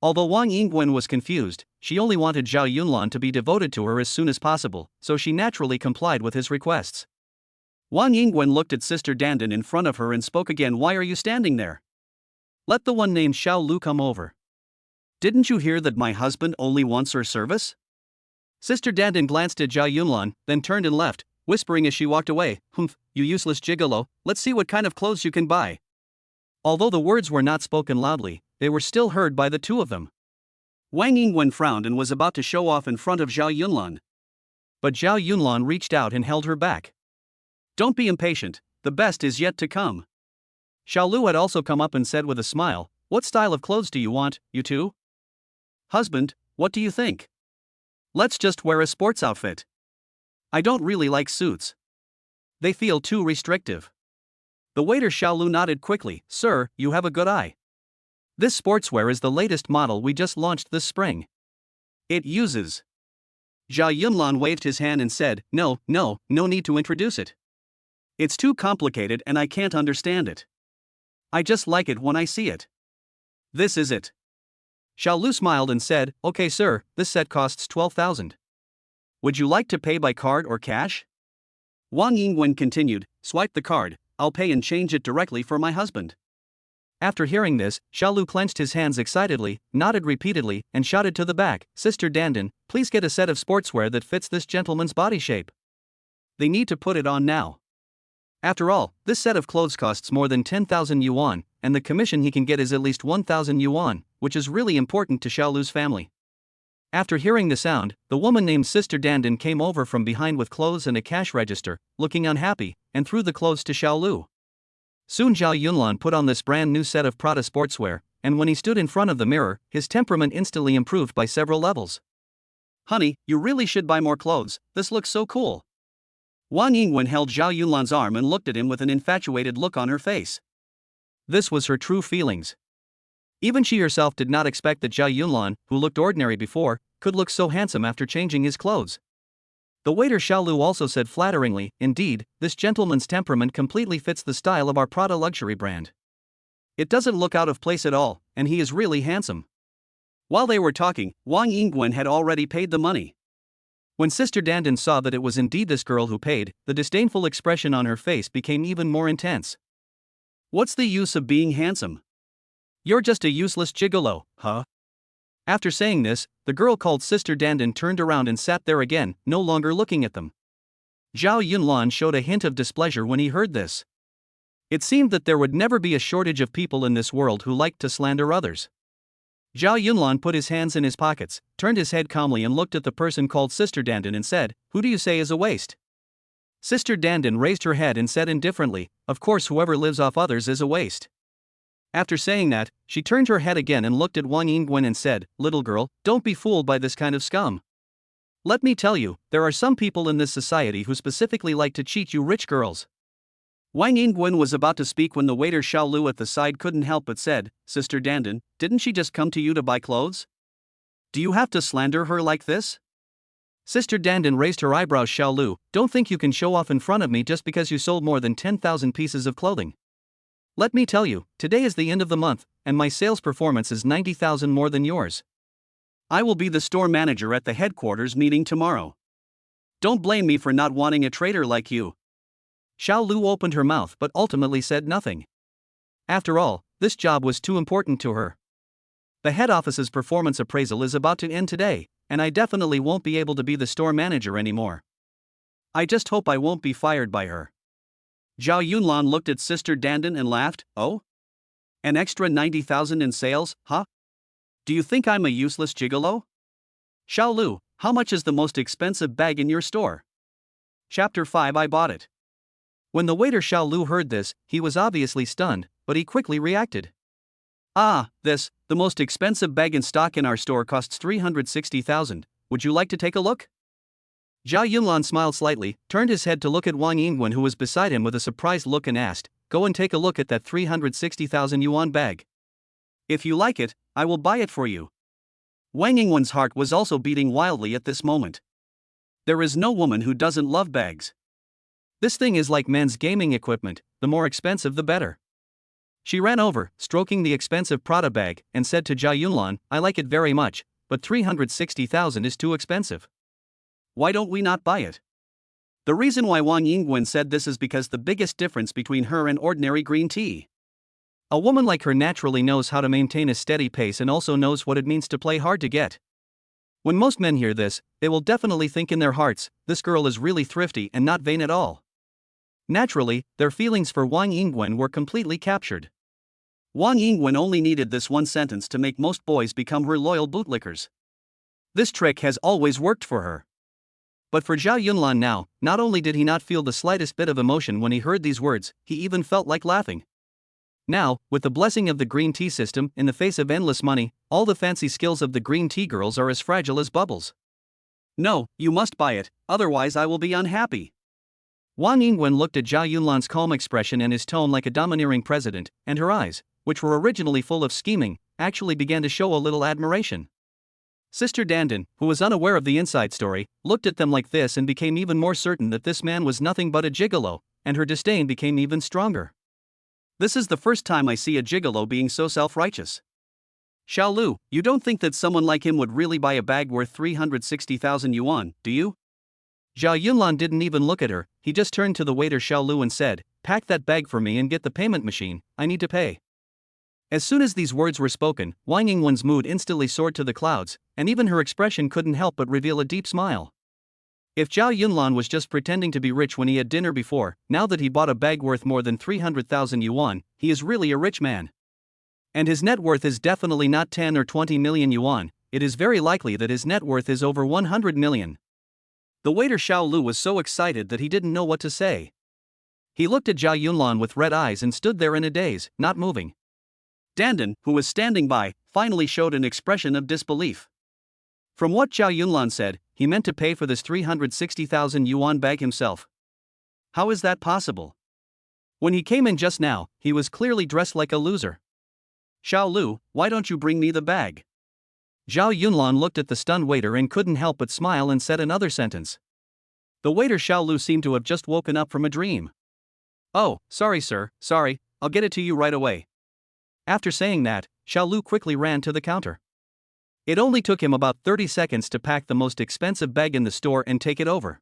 Speaker 1: Although Wang Yingwen was confused, she only wanted Zhao Yunlan to be devoted to her as soon as possible, so she naturally complied with his requests. Wang Yingwen looked at Sister Dandan in front of her and spoke again. Why are you standing there? Let the one named Xiao Lu come over. Didn't you hear that my husband only wants her service? Sister Dandan glanced at Zhao Yunlan, then turned and left, whispering as she walked away, Humph, you useless gigolo, let's see what kind of clothes you can buy. Although the words were not spoken loudly, they were still heard by the two of them. Wang Yingwen frowned and was about to show off in front of Zhao Yunlan. But Zhao Yunlan reached out and held her back. Don't be impatient, the best is yet to come. Xiao Lu had also come up and said with a smile, What style of clothes do you want, you two? Husband, what do you think? Let's just wear a sports outfit. I don't really like suits. They feel too restrictive. The waiter Xiao Lu nodded quickly. Sir, you have a good eye. This sportswear is the latest model we just launched this spring. It uses. Zhao Yunlan waved his hand and said, No need to introduce it. It's too complicated and I can't understand it. I just like it when I see it. This is it. Xiao Lu smiled and said, Okay sir, this set costs 12,000. Would you like to pay by card or cash? Wang Yingwen continued, Swipe the card, I'll pay and change it directly for my husband. After hearing this, Xiao Lu clenched his hands excitedly, nodded repeatedly, and shouted to the back, Sister Dandan, please get a set of sportswear that fits this gentleman's body shape. They need to put it on now. After all, this set of clothes costs more than 10,000 yuan, and the commission he can get is at least 1,000 yuan, which is really important to Xiao Lu's family. After hearing the sound, the woman named Sister Dandan came over from behind with clothes and a cash register, looking unhappy, and threw the clothes to Xiao Lu. Soon Zhao Yunlan put on this brand new set of Prada sportswear, and when he stood in front of the mirror, his temperament instantly improved by several levels. Honey, you really should buy more clothes, this looks so cool. Wang Yingwen held Zhao Yunlan's arm and looked at him with an infatuated look on her face. This was her true feelings. Even she herself did not expect that Zhao Yunlan, who looked ordinary before, could look so handsome after changing his clothes. The waiter Xiaolu also said flatteringly, "Indeed, this gentleman's temperament completely fits the style of our Prada luxury brand. It doesn't look out of place at all, and he is really handsome." While they were talking, Wang Yingwen had already paid the money. When Sister Dandan saw that it was indeed this girl who paid, the disdainful expression on her face became even more intense. "What's the use of being handsome? You're just a useless gigolo, huh?" After saying this, the girl called Sister Dandan turned around and sat there again, no longer looking at them. Zhao Yunlan showed a hint of displeasure when he heard this. It seemed that there would never be a shortage of people in this world who liked to slander others. Zhao Yunlan put his hands in his pockets, turned his head calmly and looked at the person called Sister Dandan and said, "Who do you say is a waste?" Sister Dandan raised her head and said indifferently, "Of course whoever lives off others is a waste." After saying that, she turned her head again and looked at Wang Yingwen and said, "Little girl, don't be fooled by this kind of scum. Let me tell you, there are some people in this society who specifically like to cheat you rich girls." Wang Yingwen was about to speak when the waiter Xiaolu at the side couldn't help but said, "Sister Dandan, didn't she just come to you to buy clothes? Do you have to slander her like this?" Sister Dandan raised her eyebrows. "Xiaolu, don't think you can show off in front of me just because you sold more than 10,000 pieces of clothing. Let me tell you, today is the end of the month, and my sales performance is 90,000 more than yours. I will be the store manager at the headquarters meeting tomorrow. Don't blame me for not wanting a traitor like you." Xiao Lu opened her mouth but ultimately said nothing. After all, this job was too important to her. The head office's performance appraisal is about to end today, and I definitely won't be able to be the store manager anymore. I just hope I won't be fired by her. Zhao Yunlan looked at Sister Dandan and laughed. "Oh? An extra 90,000 in sales, huh? Do you think I'm a useless gigolo? Xiao Lu, how much is the most expensive bag in your store?" Chapter 5 I bought it. When the waiter Xiao Lu heard this, he was obviously stunned, but he quickly reacted. "Ah, the most expensive bag in stock in our store costs 360,000, would you like to take a look?" Zhao Yunlan smiled slightly, turned his head to look at Wang Yingwen who was beside him with a surprised look and asked, "Go and take a look at that 360,000 yuan bag. If you like it, I will buy it for you." Wang Yingwen's heart was also beating wildly at this moment. There is no woman who doesn't love bags. This thing is like men's gaming equipment, the more expensive the better. She ran over, stroking the expensive Prada bag, and said to Zhao Yunlan, "I like it very much, but 360,000 is too expensive. Why don't we not buy it?" The reason why Wang Yingwen said this is because the biggest difference between her and ordinary green tea. A woman like her naturally knows how to maintain a steady pace and also knows what it means to play hard to get. When most men hear this, they will definitely think in their hearts, this girl is really thrifty and not vain at all. Naturally, their feelings for Wang Yingwen were completely captured. Wang Yingwen only needed this one sentence to make most boys become her loyal bootlickers. This trick has always worked for her. But for Zhao Yunlan now, not only did he not feel the slightest bit of emotion when he heard these words, he even felt like laughing. Now, with the blessing of the green tea system, in the face of endless money, all the fancy skills of the green tea girls are as fragile as bubbles. "No, you must buy it, otherwise I will be unhappy." Wang Yingwen looked at Zhao Yunlan's calm expression and his tone like a domineering president, and her eyes, which were originally full of scheming, actually began to show a little admiration. Sister Dandan, who was unaware of the inside story, looked at them like this and became even more certain that this man was nothing but a gigolo, and her disdain became even stronger. This is the first time I see a gigolo being so self-righteous. Xiao Lu, you don't think that someone like him would really buy a bag worth 360,000 yuan, do you? Zhao Yunlan didn't even look at her, he just turned to the waiter Xiao Lu and said, "Pack that bag for me and get the payment machine, I need to pay." As soon as these words were spoken, Wang Yingwen's mood instantly soared to the clouds, and even her expression couldn't help but reveal a deep smile. If Zhao Yunlan was just pretending to be rich when he had dinner before, now that he bought a bag worth more than 300,000 yuan, he is really a rich man. And his net worth is definitely not 10 or 20 million yuan, it is very likely that his net worth is over 100 million. The waiter Xiao Lu was so excited that he didn't know what to say. He looked at Zhao Yunlan with red eyes and stood there in a daze, not moving. Dandan, who was standing by, finally showed an expression of disbelief. From what Zhao Yunlan said, he meant to pay for this 360,000 yuan bag himself. How is that possible? When he came in just now, he was clearly dressed like a loser. Xiao Lu, why don't you bring me the bag? Zhao Yunlan looked at the stunned waiter and couldn't help but smile and said another sentence. The waiter Xiao Lu seemed to have just woken up from a dream. Oh, sorry sir, sorry, I'll get it to you right away. After saying that, Xiao Lu quickly ran to the counter. It only took him about 30 seconds to pack the most expensive bag in the store and take it over.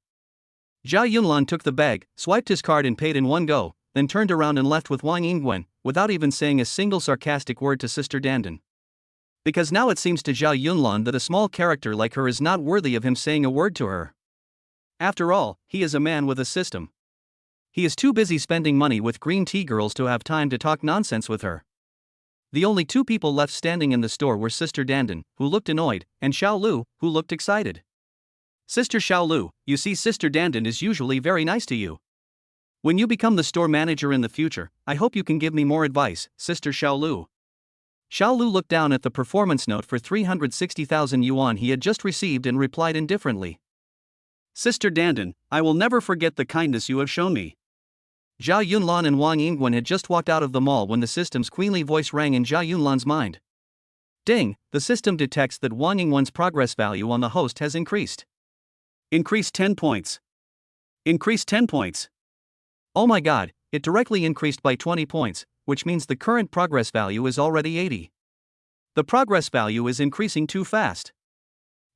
Speaker 1: Zhao Yunlan took the bag, swiped his card and paid in one go, then turned around and left with Wang Yingwen, without even saying a single sarcastic word to Sister Dandan. Because now it seems to Zhao Yunlan that a small character like her is not worthy of him saying a word to her. After all, he is a man with a system. He is too busy spending money with green tea girls to have time to talk nonsense with her. The only two people left standing in the store were Sister Dandan, who looked annoyed, and Xiao Lu, who looked excited. Sister Xiao Lu, you see Sister Dandan is usually very nice to you. When you become the store manager in the future, I hope you can give me more advice, Sister Xiao Lu. Xiao Lu looked down at the performance note for 360,000 yuan he had just received and replied indifferently. Sister Dandan, I will never forget the kindness you have shown me. Zhao Yunlan and Wang Yingwen had just walked out of the mall when the system's queenly voice rang in Zhao Yunlan's mind. Ding, the system detects that Wang Yingwen's progress value on the host has increased. Increased 10 points. Increased 10 points. Oh my god, it directly increased by 20 points, which means the current progress value is already 80. The progress value is increasing too fast.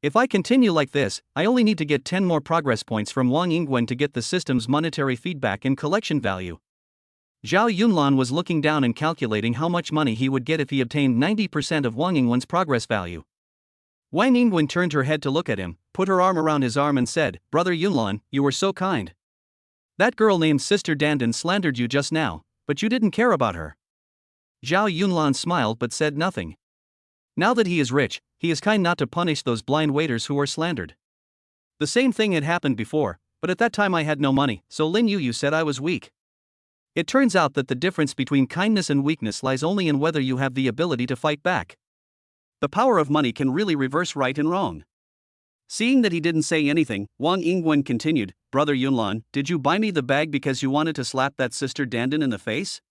Speaker 1: If I continue like this, I only need to get 10 more progress points from Wang Yingwen to get the system's monetary feedback and collection value. Zhao Yunlan was looking down and calculating how much money he would get if he obtained 90% of Wang Yingwen's progress value. Wang Yingwen turned her head to look at him, put her arm around his arm and said, Brother Yunlan, you were so kind. That girl named Sister Dandan slandered you just now, but you didn't care about her. Zhao Yunlan smiled but said nothing. Now that he is rich, he is kind not to punish those blind waiters who are slandered. The same thing had happened before, but at that time I had no money, so Lin Yu said I was weak. It turns out that the difference between kindness and weakness lies only in whether you have the ability to fight back. The power of money can really reverse right and wrong. Seeing that he didn't say anything, Wang Yingwen continued, Brother Yunlan, did you buy me the bag because you wanted to slap that Sister Dandan in the face?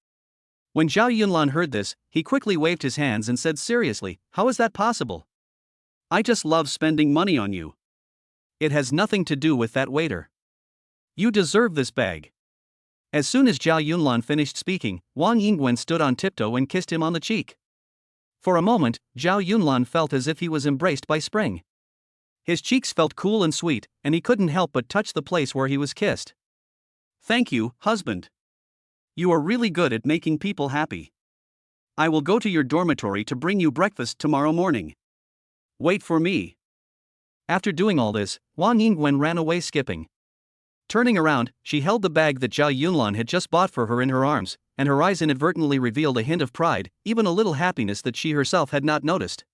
Speaker 1: When Zhao Yunlan heard this, he quickly waved his hands and said seriously, how is that possible? I just love spending money on you. It has nothing to do with that waiter. You deserve this bag. As soon as Zhao Yunlan finished speaking, Wang Yingwen stood on tiptoe and kissed him on the cheek. For a moment, Zhao Yunlan felt as if he was embraced by spring. His cheeks felt cool and sweet, and he couldn't help but touch the place where he was kissed. Thank you, husband. You are really good at making people happy. I will go to your dormitory to bring you breakfast tomorrow morning. Wait for me. After doing all this, Wang Yingwen ran away skipping. Turning around, she held the bag that Zhao Yunlan had just bought for her in her arms, and her eyes inadvertently revealed a hint of pride, even a little happiness that she herself had not noticed.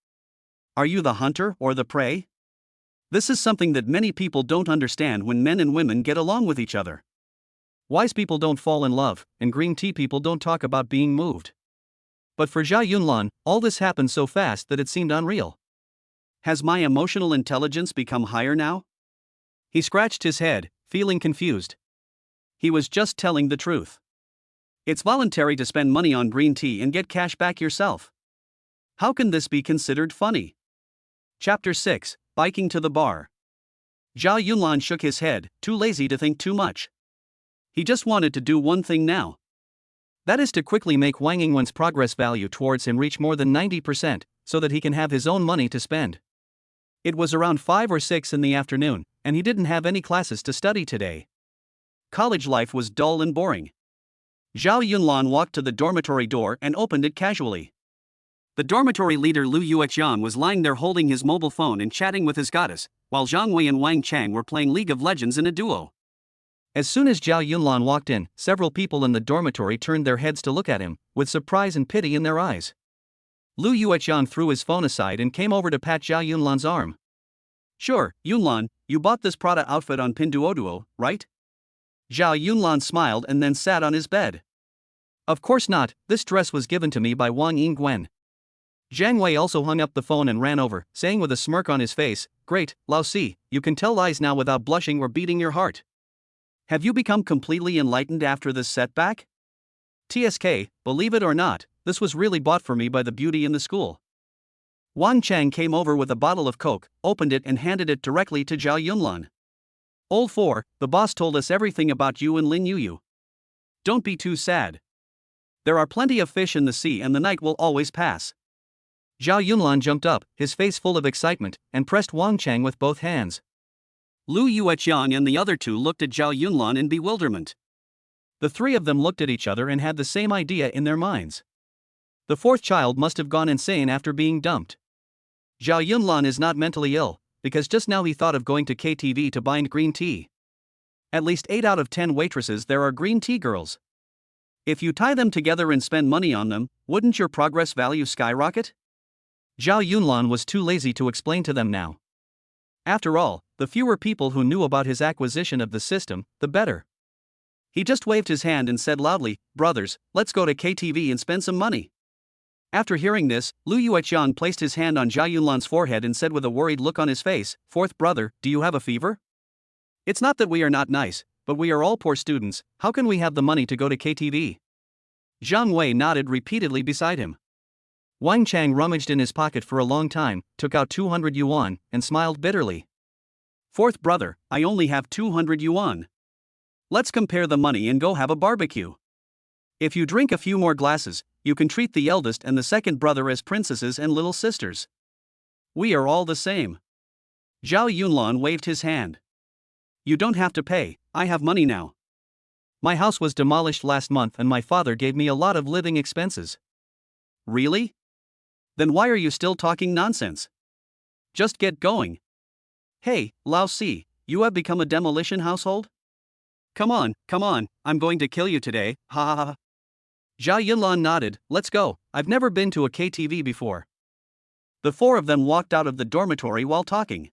Speaker 1: Are you the hunter or the prey? This is something that many people don't understand when men and women get along with each other. Wise people don't fall in love, and green tea people don't talk about being moved. But for Zhao Yunlan, all this happened so fast that it seemed unreal. Has my emotional intelligence become higher now? He scratched his head, feeling confused. He was just telling the truth. It's voluntary to spend money on green tea and get cash back yourself. How can this be considered funny? Chapter 6, Biking to the Bar. Zhao Yunlan shook his head, too lazy to think too much. He just wanted to do one thing now. That is to quickly make Wang Yingwen's progress value towards him reach more than 90%, so that he can have his own money to spend. It was around 5 or 6 in the afternoon, and he didn't have any classes to study today. College life was dull and boring. Zhao Yunlan walked to the dormitory door and opened it casually. The dormitory leader Lu Yueqian was lying there holding his mobile phone and chatting with his goddess, while Zhang Wei and Wang Chang were playing League of Legends in a duo. As soon as Zhao Yunlan walked in, several people in the dormitory turned their heads to look at him, with surprise and pity in their eyes. Lu Yueqian threw his phone aside and came over to pat Zhao Yunlan's arm. Sure, Yunlan, you bought this Prada outfit on Pinduoduo, right? Zhao Yunlan smiled and then sat on his bed. Of course not, this dress was given to me by Wang Yingwen. Zhang Wei also hung up the phone and ran over, saying with a smirk on his face, Great, Lao Si, you can tell lies now without blushing or beating your heart. Have you become completely enlightened after this setback? TSK, believe it or not, this was really bought for me by the beauty in the school. Wang Chang came over with a bottle of Coke, opened it and handed it directly to Zhao Yunlan. Old 4, the boss told us everything about you and Lin Yuyu. Don't be too sad. There are plenty of fish in the sea and the night will always pass. Zhao Yunlan jumped up, his face full of excitement, and pressed Wang Chang with both hands. Lu Yueqiang and the other two looked at Zhao Yunlan in bewilderment. The three of them looked at each other and had the same idea in their minds. The fourth child must have gone insane after being dumped. Zhao Yunlan is not mentally ill, because just now he thought of going to KTV to bind green tea. At least 8 out of 10 waitresses there are green tea girls. If you tie them together and spend money on them, wouldn't your progress value skyrocket? Zhao Yunlan was too lazy to explain to them now. After all, the fewer people who knew about his acquisition of the system, the better. He just waved his hand and said loudly, "Brothers, let's go to KTV and spend some money." After hearing this, Lu Yueqiang placed his hand on Zhao Yunlan's forehead and said with a worried look on his face, "Fourth brother, do you have a fever? It's not that we are not nice, but we are all poor students, how can we have the money to go to KTV?" Zhang Wei nodded repeatedly beside him. Wang Chang rummaged in his pocket for a long time, took out 200 yuan, and smiled bitterly. "Fourth brother, I only have 200 yuan. Let's compare the money and go have a barbecue. If you drink a few more glasses, you can treat the eldest and the second brother as princesses and little sisters. We are all the same." Zhao Yunlan waved his hand. "You don't have to pay, I have money now. My house was demolished last month and my father gave me a lot of living expenses." "Really? Then why are you still talking nonsense? Just get going. Hey, Lao Si, you have become a demolition household? Come on, I'm going to kill you today, ha ha ha." Zhao Yunlan nodded, "Let's go, I've never been to a KTV before." The four of them walked out of the dormitory while talking.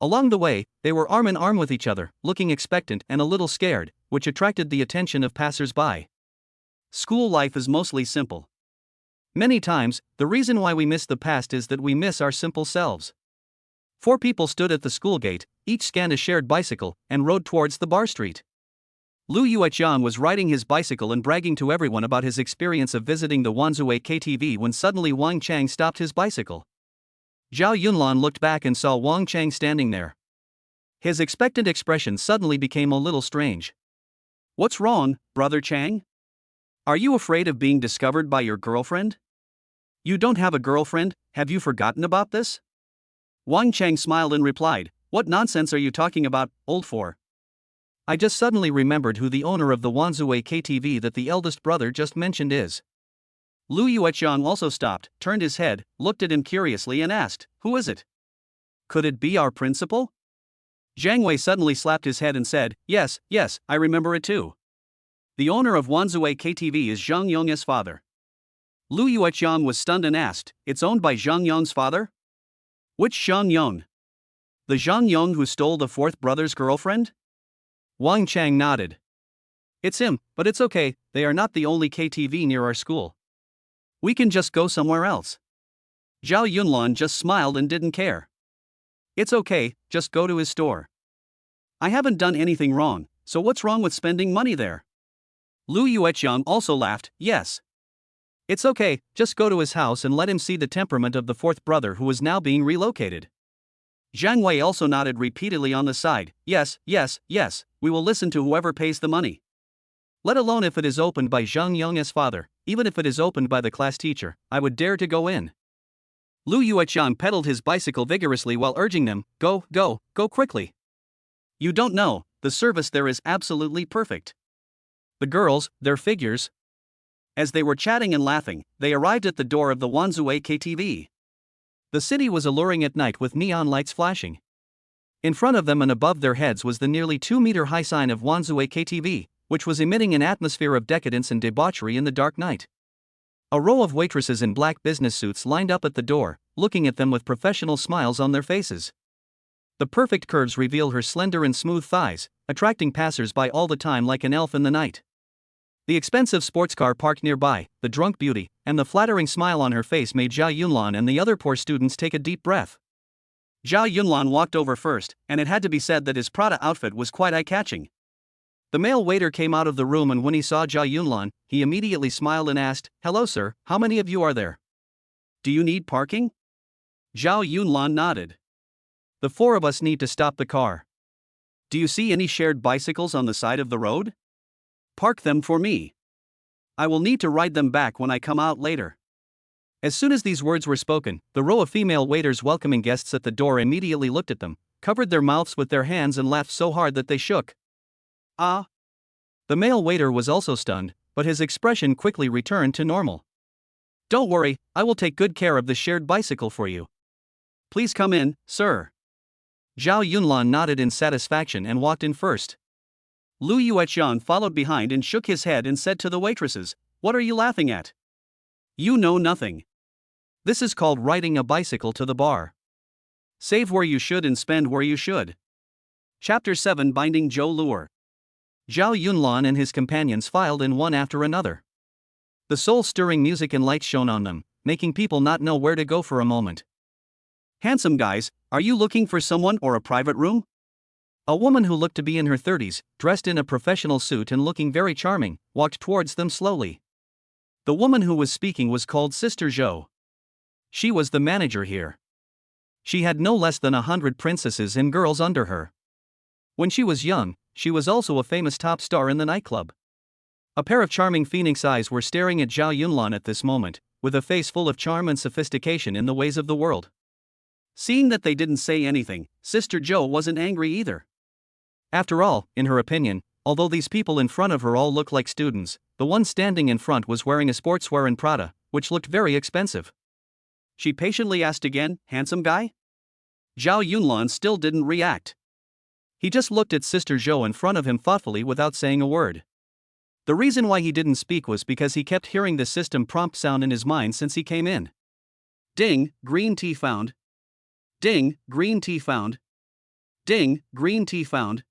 Speaker 1: Along the way, they were arm in arm with each other, looking expectant and a little scared, which attracted the attention of passers-by. School life is mostly simple. Many times, the reason why we miss the past is that we miss our simple selves. 4 people stood at the school gate, each scanned a shared bicycle, and rode towards the bar street. Lu Yueqiang was riding his bicycle and bragging to everyone about his experience of visiting the Wanzhou KTV when suddenly Wang Chang stopped his bicycle. Zhao Yunlan looked back and saw Wang Chang standing there. His expectant expression suddenly became a little strange. "What's wrong, brother Chang? Are you afraid of being discovered by your girlfriend? You don't have a girlfriend, have you forgotten about this?" Wang Chang smiled and replied, "What nonsense are you talking about, old 4? I just suddenly remembered who the owner of the Wanzhou KTV that the eldest brother just mentioned is." Lu Yueqiang also stopped, turned his head, looked at him curiously and asked, "Who is it? Could it be our principal?" Zhang Wei suddenly slapped his head and said, yes, I remember it too. The owner of Wanzhou KTV is Zhang Yong's father." Lu Yueqiang was stunned and asked, "It's owned by Zhang Yong's father? Which Zhang Yong? The Zhang Yong who stole the fourth brother's girlfriend?" Wang Chang nodded. "It's him, but it's okay, they are not the only KTV near our school. We can just go somewhere else." Zhao Yunlan just smiled and didn't care. "It's okay, just go to his store. I haven't done anything wrong, so what's wrong with spending money there?" Lu Yueqiang also laughed, "Yes. It's okay, just go to his house and let him see the temperament of the fourth brother who is now being relocated." Zhang Wei also nodded repeatedly on the side, yes, we will listen to whoever pays the money. Let alone if it is opened by Zhang Yong's father, even if it is opened by the class teacher, I would dare to go in." Lu Yueqiang pedaled his bicycle vigorously while urging them, go quickly. You don't know, the service there is absolutely perfect. The girls, their figures. As they were chatting and laughing, they arrived at the door of the Wanzhou KTV. The city was alluring at night with neon lights flashing. In front of them and above their heads was the nearly 2-meter-high sign of Wanzhou KTV, which was emitting an atmosphere of decadence and debauchery in the dark night. A row of waitresses in black business suits lined up at the door, looking at them with professional smiles on their faces. The perfect curves reveal her slender and smooth thighs, attracting passers-by all the time like an elf in the night. The expensive sports car parked nearby, the drunk beauty, and the flattering smile on her face made Zhao Yunlan and the other poor students take a deep breath. Zhao Yunlan walked over first, and it had to be said that his Prada outfit was quite eye-catching. The male waiter came out of the room, and when he saw Zhao Yunlan, he immediately smiled and asked, "Hello sir, how many of you are there? Do you need parking?" Zhao Yunlan nodded. "The four of us need to stop the car. Do you see any shared bicycles on the side of the road? Park them for me. I will need to ride them back when I come out later." As soon as these words were spoken, the row of female waiters welcoming guests at the door immediately looked at them, covered their mouths with their hands and laughed so hard that they shook. Ah! The male waiter was also stunned, but his expression quickly returned to normal. "Don't worry, I will take good care of the shared bicycle for you. Please come in, sir." Zhao Yunlan nodded in satisfaction and walked in first. Lu Yueqian followed behind and shook his head and said to the waitresses, "What are you laughing at? You know nothing. This is called riding a bicycle to the bar. Save where you should and spend where you should." Chapter 7 Binding Zhou Luer. Zhao Yunlan and his companions filed in one after another. The soul-stirring music and lights shone on them, making people not know where to go for a moment. "Handsome guys, are you looking for someone or a private room?" A woman who looked to be in her 30s, dressed in a professional suit and looking very charming, walked towards them slowly. The woman who was speaking was called Sister Zhou. She was the manager here. She had no less than 100 princesses and girls under her. When she was young, she was also a famous top star in the nightclub. A pair of charming phoenix eyes were staring at Zhao Yunlan at this moment, with a face full of charm and sophistication in the ways of the world. Seeing that they didn't say anything, Sister Zhou wasn't angry either. After all, in her opinion, although these people in front of her all looked like students, the one standing in front was wearing a sportswear and Prada, which looked very expensive. She patiently asked again, "Handsome guy?" Zhao Yunlan still didn't react. He just looked at Sister Zhou in front of him thoughtfully without saying a word. The reason why he didn't speak was because he kept hearing the system prompt sound in his mind since he came in. Ding, green tea found. Ding, green tea found. Ding, green tea found.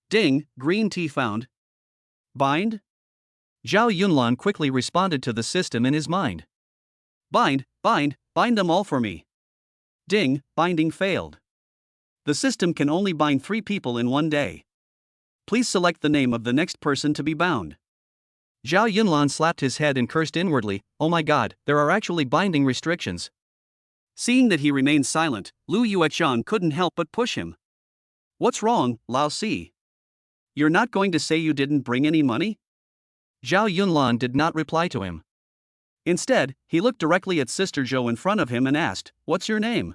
Speaker 1: Ding, green tea found. Bind? Zhao Yunlan quickly responded to the system in his mind. Bind them all for me. Ding, binding failed. The system can only bind 3 people in one day. Please select the name of the next person to be bound. Zhao Yunlan slapped his head and cursed inwardly, "Oh my god, there are actually binding restrictions." Seeing that he remained silent, Lu Yueqian couldn't help but push him. "What's wrong, Lao Si? You're not going to say you didn't bring any money?" Zhao Yunlan did not reply to him. Instead, he looked directly at Sister Zhou in front of him and asked, "What's your name?"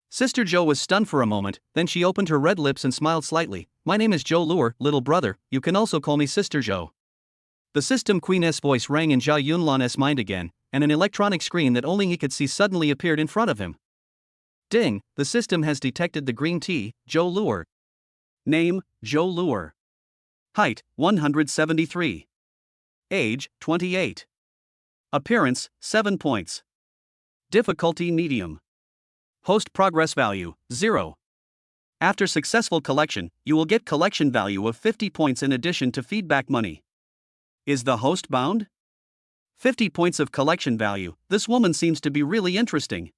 Speaker 1: Sister Zhou was stunned for a moment, then she opened her red lips and smiled slightly. "My name is Zhou Luer, little brother, you can also call me Sister Zhou." The system queen's voice rang in Zhao Yunlan's mind again, and an electronic screen that only he could see suddenly appeared in front of him. Ding, the system has detected the green tea, Zhou Luer. Name, Zhou Luer. Height, 173. Age, 28. Appearance, 7 points. Difficulty medium. Host progress value, 0. After successful collection, you will get collection value of 50 points in addition to feedback money. Is the host bound? 50 points of collection value, this woman seems to be really interesting.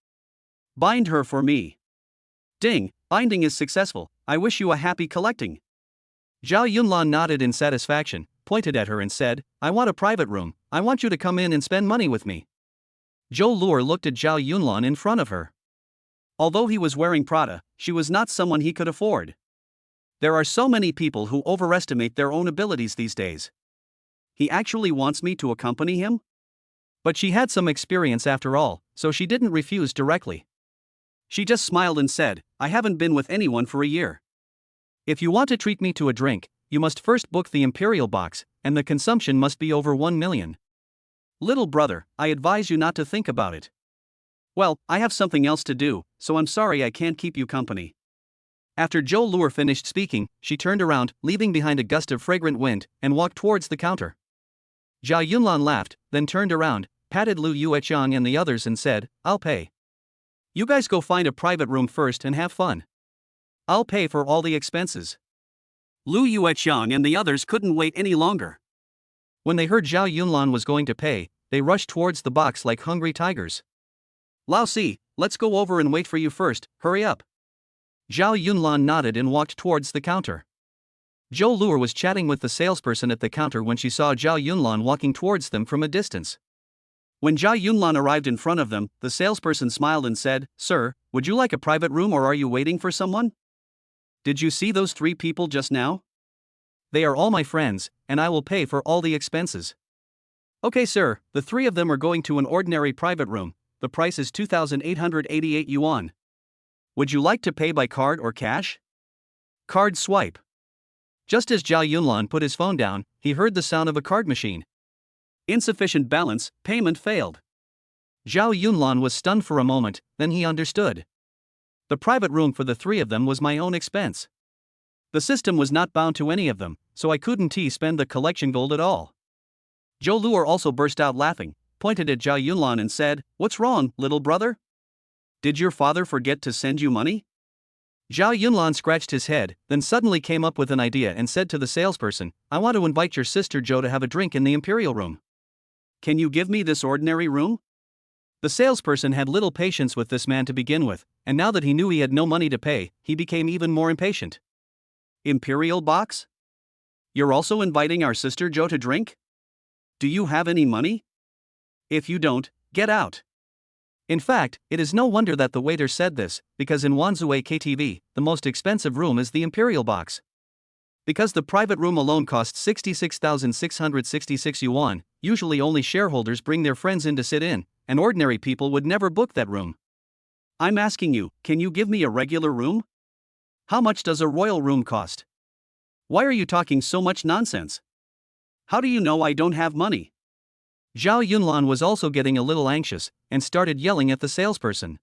Speaker 1: Bind her for me. Ding, binding is successful, I wish you a happy collecting. Zhao Yunlan nodded in satisfaction, pointed at her and said, "I want a private room, I want you to come in and spend money with me." Zhou Luer looked at Zhao Yunlan in front of her. Although he was wearing Prada, she was not someone he could afford. There are so many people who overestimate their own abilities these days. He actually wants me to accompany him? But she had some experience after all, so she didn't refuse directly. She just smiled and said, "I haven't been with anyone for a year. If you want to treat me to a drink, you must first book the Imperial box, and the consumption must be over 1 million. Little brother, I advise you not to think about it." "Well, I have something else to do, so I'm sorry I can't keep you company." After Zhou Luer finished speaking, she turned around, leaving behind a gust of fragrant wind, and walked towards the counter. Zhao Yunlan laughed, then turned around, patted Lu Yueqian and the others and said, "I'll pay. You guys go find a private room first and have fun. I'll pay for all the expenses." Lu Yueqian and the others couldn't wait any longer. When they heard Zhao Yunlan was going to pay, they rushed towards the box like hungry tigers. "Lao Si, let's go over and wait for you first, hurry up." Zhao Yunlan nodded and walked towards the counter. Zhou Luo was chatting with the salesperson at the counter when she saw Zhao Yunlan walking towards them from a distance. When Zhao Yunlan arrived in front of them, the salesperson smiled and said, "Sir, would you like a private room or are you waiting for someone? Did you see those 3 people just now? They are all my friends, and I will pay for all the expenses." "Okay, sir, the 3 of them are going to an ordinary private room. The price is 2,888 yuan. Would you like to pay by card or cash?" "Card swipe." Just as Zhao Yunlan put his phone down, he heard the sound of a card machine. Insufficient balance, payment failed. Zhao Yunlan was stunned for a moment, then he understood. The private room for the 3 of them was my own expense. The system was not bound to any of them, so I couldn't spend the collection gold at all. Zhou Luo also burst out laughing, pointed at Zhao Yunlan and said, "What's wrong, little brother? Did your father forget to send you money?" Zhao Yunlan scratched his head, then suddenly came up with an idea and said to the salesperson, "I want to invite your sister Zhou to have a drink in the Imperial Room. Can you give me this ordinary room?" The salesperson had little patience with this man to begin with, and now that he knew he had no money to pay, he became even more impatient. "Imperial box? You're also inviting our sister Zhou to drink? Do you have any money? If you don't, get out." In fact, it is no wonder that the waiter said this, because in Wanzhou KTV, the most expensive room is the Imperial box. Because the private room alone costs 66,666 yuan, usually only shareholders bring their friends in to sit in, and ordinary people would never book that room. "I'm asking you, can you give me a regular room? How much does a royal room cost? Why are you talking so much nonsense? How do you know I don't have money?" Zhao Yunlan was also getting a little anxious, and started yelling at the salesperson.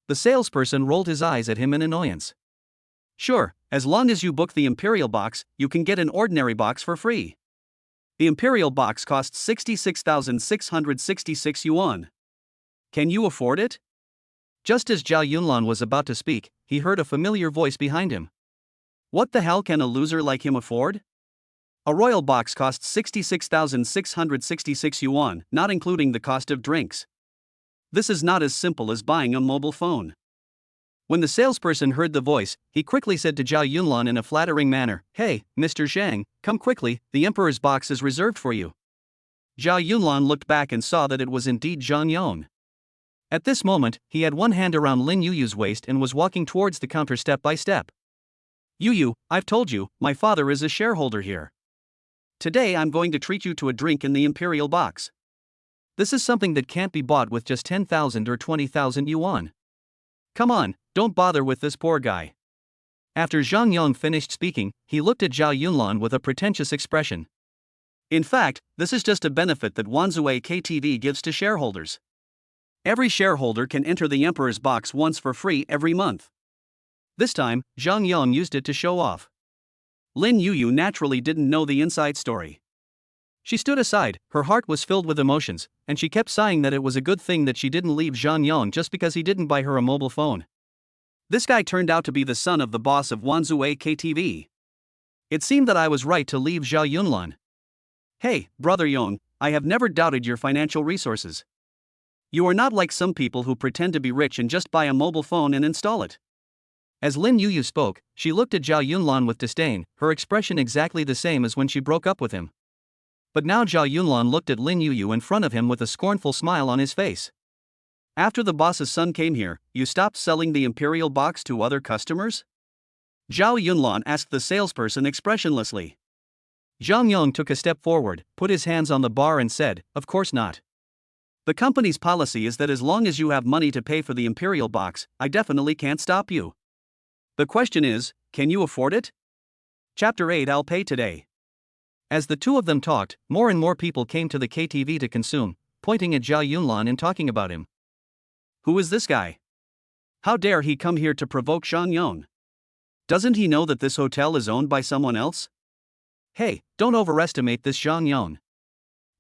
Speaker 1: The salesperson rolled his eyes at him in annoyance. "Sure, as long as you book the Imperial box, you can get an ordinary box for free. The Imperial box costs 66,666 yuan. Can you afford it?" Just as Zhao Yunlan was about to speak, he heard a familiar voice behind him. "What the hell can a loser like him afford? A royal box costs 66,666 yuan, not including the cost of drinks. This is not as simple as buying a mobile phone." When the salesperson heard the voice, he quickly said to Zhao Yunlan in a flattering manner, "Hey, Mr. Zhang, come quickly, the Emperor's box is reserved for you." Zhao Yunlan looked back and saw that it was indeed Zhang Yon. At this moment, he had one hand around Lin Yuyu's waist and was walking towards the counter step by step. "Yuyu, I've told you, my father is a shareholder here. Today I'm going to treat you to a drink in the Imperial box. This is something that can't be bought with just 10,000 or 20,000 yuan. Come on, don't bother with this poor guy." After Zhang Yong finished speaking, he looked at Zhao Yunlan with a pretentious expression. "In fact, this is just a benefit that Wanzhou KTV gives to shareholders. Every shareholder can enter the Emperor's box once for free every month." This time, Zhang Yong used it to show off. Lin Yuyu naturally didn't know the inside story. She stood aside, her heart was filled with emotions, and she kept sighing that it was a good thing that she didn't leave Zhang Yong just because he didn't buy her a mobile phone. This guy turned out to be the son of the boss of Wanzhou KTV. It seemed that I was right to leave Zhao Yunlan. "Hey, brother Yong, I have never doubted your financial resources. You are not like some people who pretend to be rich and just buy a mobile phone and install it." As Lin Yuyu spoke, she looked at Zhao Yunlan with disdain, her expression exactly the same as when she broke up with him. But now Zhao Yunlan looked at Lin Yuyu in front of him with a scornful smile on his face. "After the boss's son came here, you stopped selling the Imperial box to other customers?" Zhao Yunlan asked the salesperson expressionlessly. Zhang Yong took a step forward, put his hands on the bar and said, "Of course not. The company's policy is that as long as you have money to pay for the Imperial box, I definitely can't stop you. The question is, can you afford it? Chapter 8 I'll pay today." As the two of them talked, more and more people came to the KTV to consume, pointing at Zhao Yunlan and talking about him. "Who is this guy? How dare he come here to provoke Zhang Yong? Doesn't he know that this hotel is owned by someone else? Hey, don't overestimate this Zhang Yong.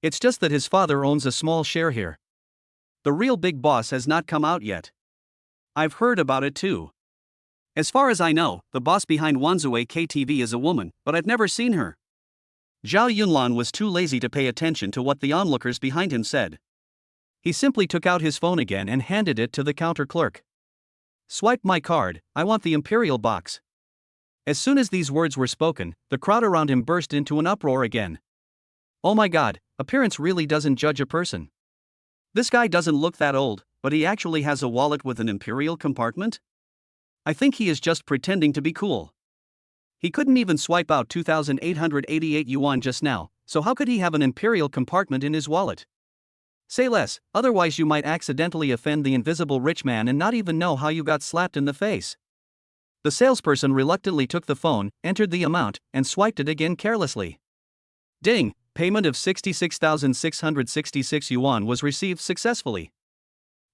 Speaker 1: It's just that his father owns a small share here. The real big boss has not come out yet. I've heard about it too. As far as I know, the boss behind Wanzhou KTV is a woman, but I've never seen her." Zhao Yunlan was too lazy to pay attention to what the onlookers behind him said. He simply took out his phone again and handed it to the counter clerk. "Swipe my card, I want the Imperial box." As soon as these words were spoken, the crowd around him burst into an uproar again. Oh my god, appearance really doesn't judge a person. This guy doesn't look that old, but he actually has a wallet with an imperial compartment? I think he is just pretending to be cool. He couldn't even swipe out 2,888 yuan just now, so how could he have an imperial compartment in his wallet? Say less, otherwise you might accidentally offend the invisible rich man and not even know how you got slapped in the face. The salesperson reluctantly took the phone, entered the amount, and swiped it again carelessly. Ding! Payment of 66,666 yuan was received successfully.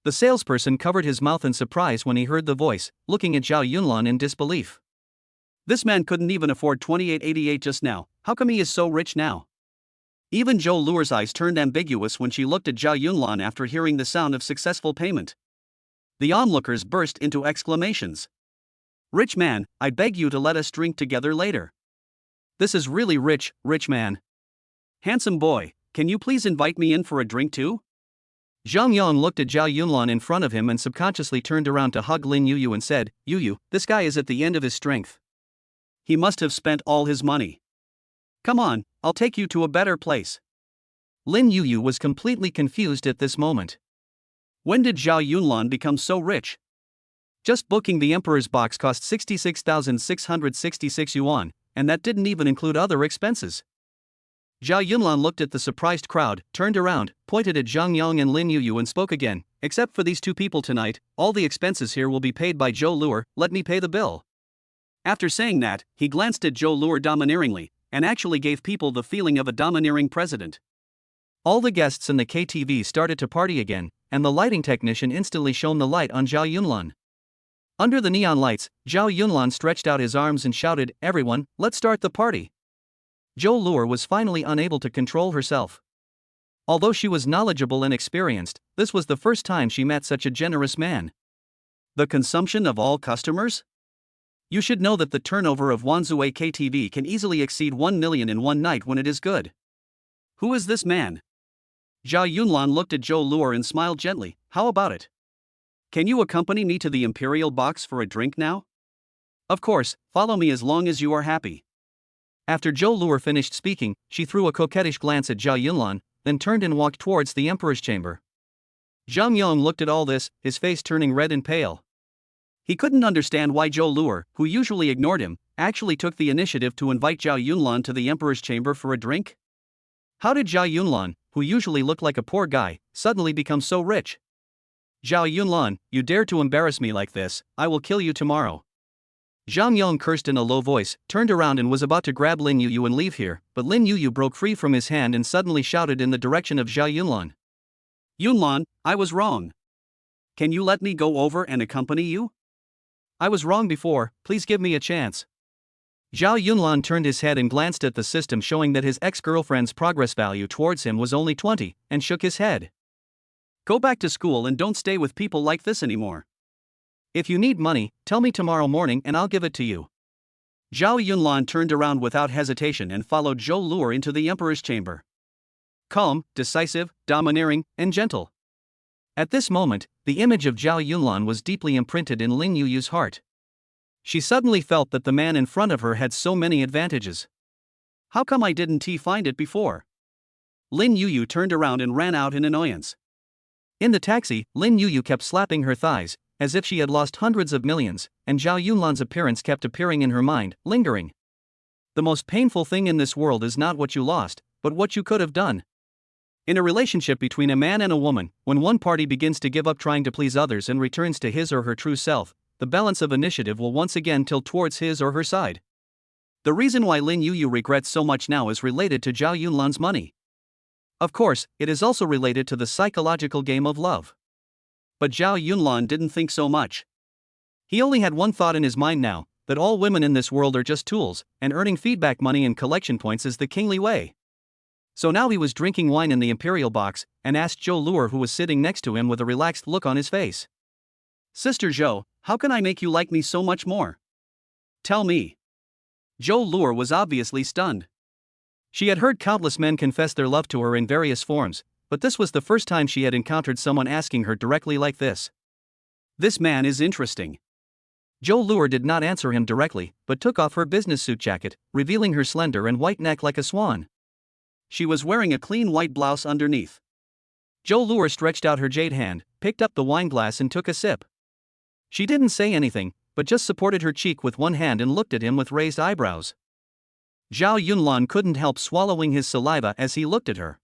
Speaker 1: The salesperson covered his mouth in surprise when he heard the voice, looking at Zhao Yunlan in disbelief. This man couldn't even afford 2888 just now, how come he is so rich now? Even Zhou Luer's eyes turned ambiguous when she looked at Zhao Yunlan after hearing the sound of successful payment. The onlookers burst into exclamations. Rich man, I beg you to let us drink together later. This is really rich man. Handsome boy, can you please invite me in for a drink too? Zhang Yang looked at Zhao Yunlan in front of him and subconsciously turned around to hug Lin Yuyu and said, Yuyu, this guy is at the end of his strength. He must have spent all his money. Come on, I'll take you to a better place. Lin Yuyu was completely confused at this moment. When did Zhao Yunlan become so rich? Just booking the Emperor's box cost 66,666 yuan, and that didn't even include other expenses. Zhao Yunlan looked at the surprised crowd, turned around, pointed at Zhang Yang and Lin Yuyu and spoke again, except for these two people tonight, all the expenses here will be paid by Zhou Luer, let me pay the bill. After saying that, he glanced at Zhou Luer domineeringly, and actually gave people the feeling of a domineering president. All the guests in the KTV started to party again, and the lighting technician instantly shone the light on Zhao Yunlan. Under the neon lights, Zhao Yunlan stretched out his arms and shouted, Everyone, let's start the party. Zhou Luer was finally unable to control herself. Although she was knowledgeable and experienced, this was the first time she met such a generous man. The consumption of all customers? You should know that the turnover of Wanzue KTV can easily exceed 1 million in one night when it is good. Who is this man? Zhao Yunlan looked at Zhou Luer and smiled gently, how about it? Can you accompany me to the Imperial box for a drink now? Of course, follow me as long as you are happy. After Zhou Luer finished speaking, she threw a coquettish glance at Zhao Yunlan, then turned and walked towards the Emperor's chamber. Zhang Yang looked at all this, his face turning red and pale. He couldn't understand why Zhou Luer, who usually ignored him, actually took the initiative to invite Zhao Yunlan to the Emperor's chamber for a drink. How did Zhao Yunlan, who usually looked like a poor guy, suddenly become so rich? Zhao Yunlan, you dare to embarrass me like this, I will kill you tomorrow. Zhang Yang cursed in a low voice, turned around and was about to grab Lin Yuyu and leave here, but Lin Yuyu broke free from his hand and suddenly shouted in the direction of Zhao Yunlan. Yunlan, I was wrong. Can you let me go over and accompany you? I was wrong before, please give me a chance. Zhao Yunlan turned his head and glanced at the system showing that his ex-girlfriend's progress value towards him was only 20, and shook his head. Go back to school and don't stay with people like this anymore. If you need money, tell me tomorrow morning and I'll give it to you. Zhao Yunlan turned around without hesitation and followed Zhou Luer into the Emperor's chamber. Calm, decisive, domineering, and gentle. At this moment, the image of Zhao Yunlan was deeply imprinted in Lin Yuyu's heart. She suddenly felt that the man in front of her had so many advantages. How come I didn't find it before? Lin Yuyu turned around and ran out in annoyance. In the taxi, Lin Yuyu kept slapping her thighs, as if she had lost hundreds of millions, and Zhao Yunlan's appearance kept appearing in her mind, lingering. The most painful thing in this world is not what you lost, but what you could have done. In a relationship between a man and a woman, when one party begins to give up trying to please others and returns to his or her true self, the balance of initiative will once again tilt towards his or her side. The reason why Lin Yuyu regrets so much now is related to Zhao Yunlan's money. Of course, it is also related to the psychological game of love. But Zhao Yunlan didn't think so much. He only had one thought in his mind now, that all women in this world are just tools, and earning feedback money and collection points is the kingly way. So now he was drinking wine in the Imperial box, and asked Zhou Luer, who was sitting next to him with a relaxed look on his face. Sister Zhou, how can I make you like me so much more? Tell me. Zhou Luer was obviously stunned. She had heard countless men confess their love to her in various forms, but this was the first time she had encountered someone asking her directly like this. This man is interesting. Zhou Luer did not answer him directly, but took off her business suit jacket, revealing her slender and white neck like a swan. She was wearing a clean white blouse underneath. Zhou Luer stretched out her jade hand, picked up the wine glass and took a sip. She didn't say anything, but just supported her cheek with one hand and looked at him with raised eyebrows. Zhao Yunlan couldn't help swallowing his saliva as he looked at her.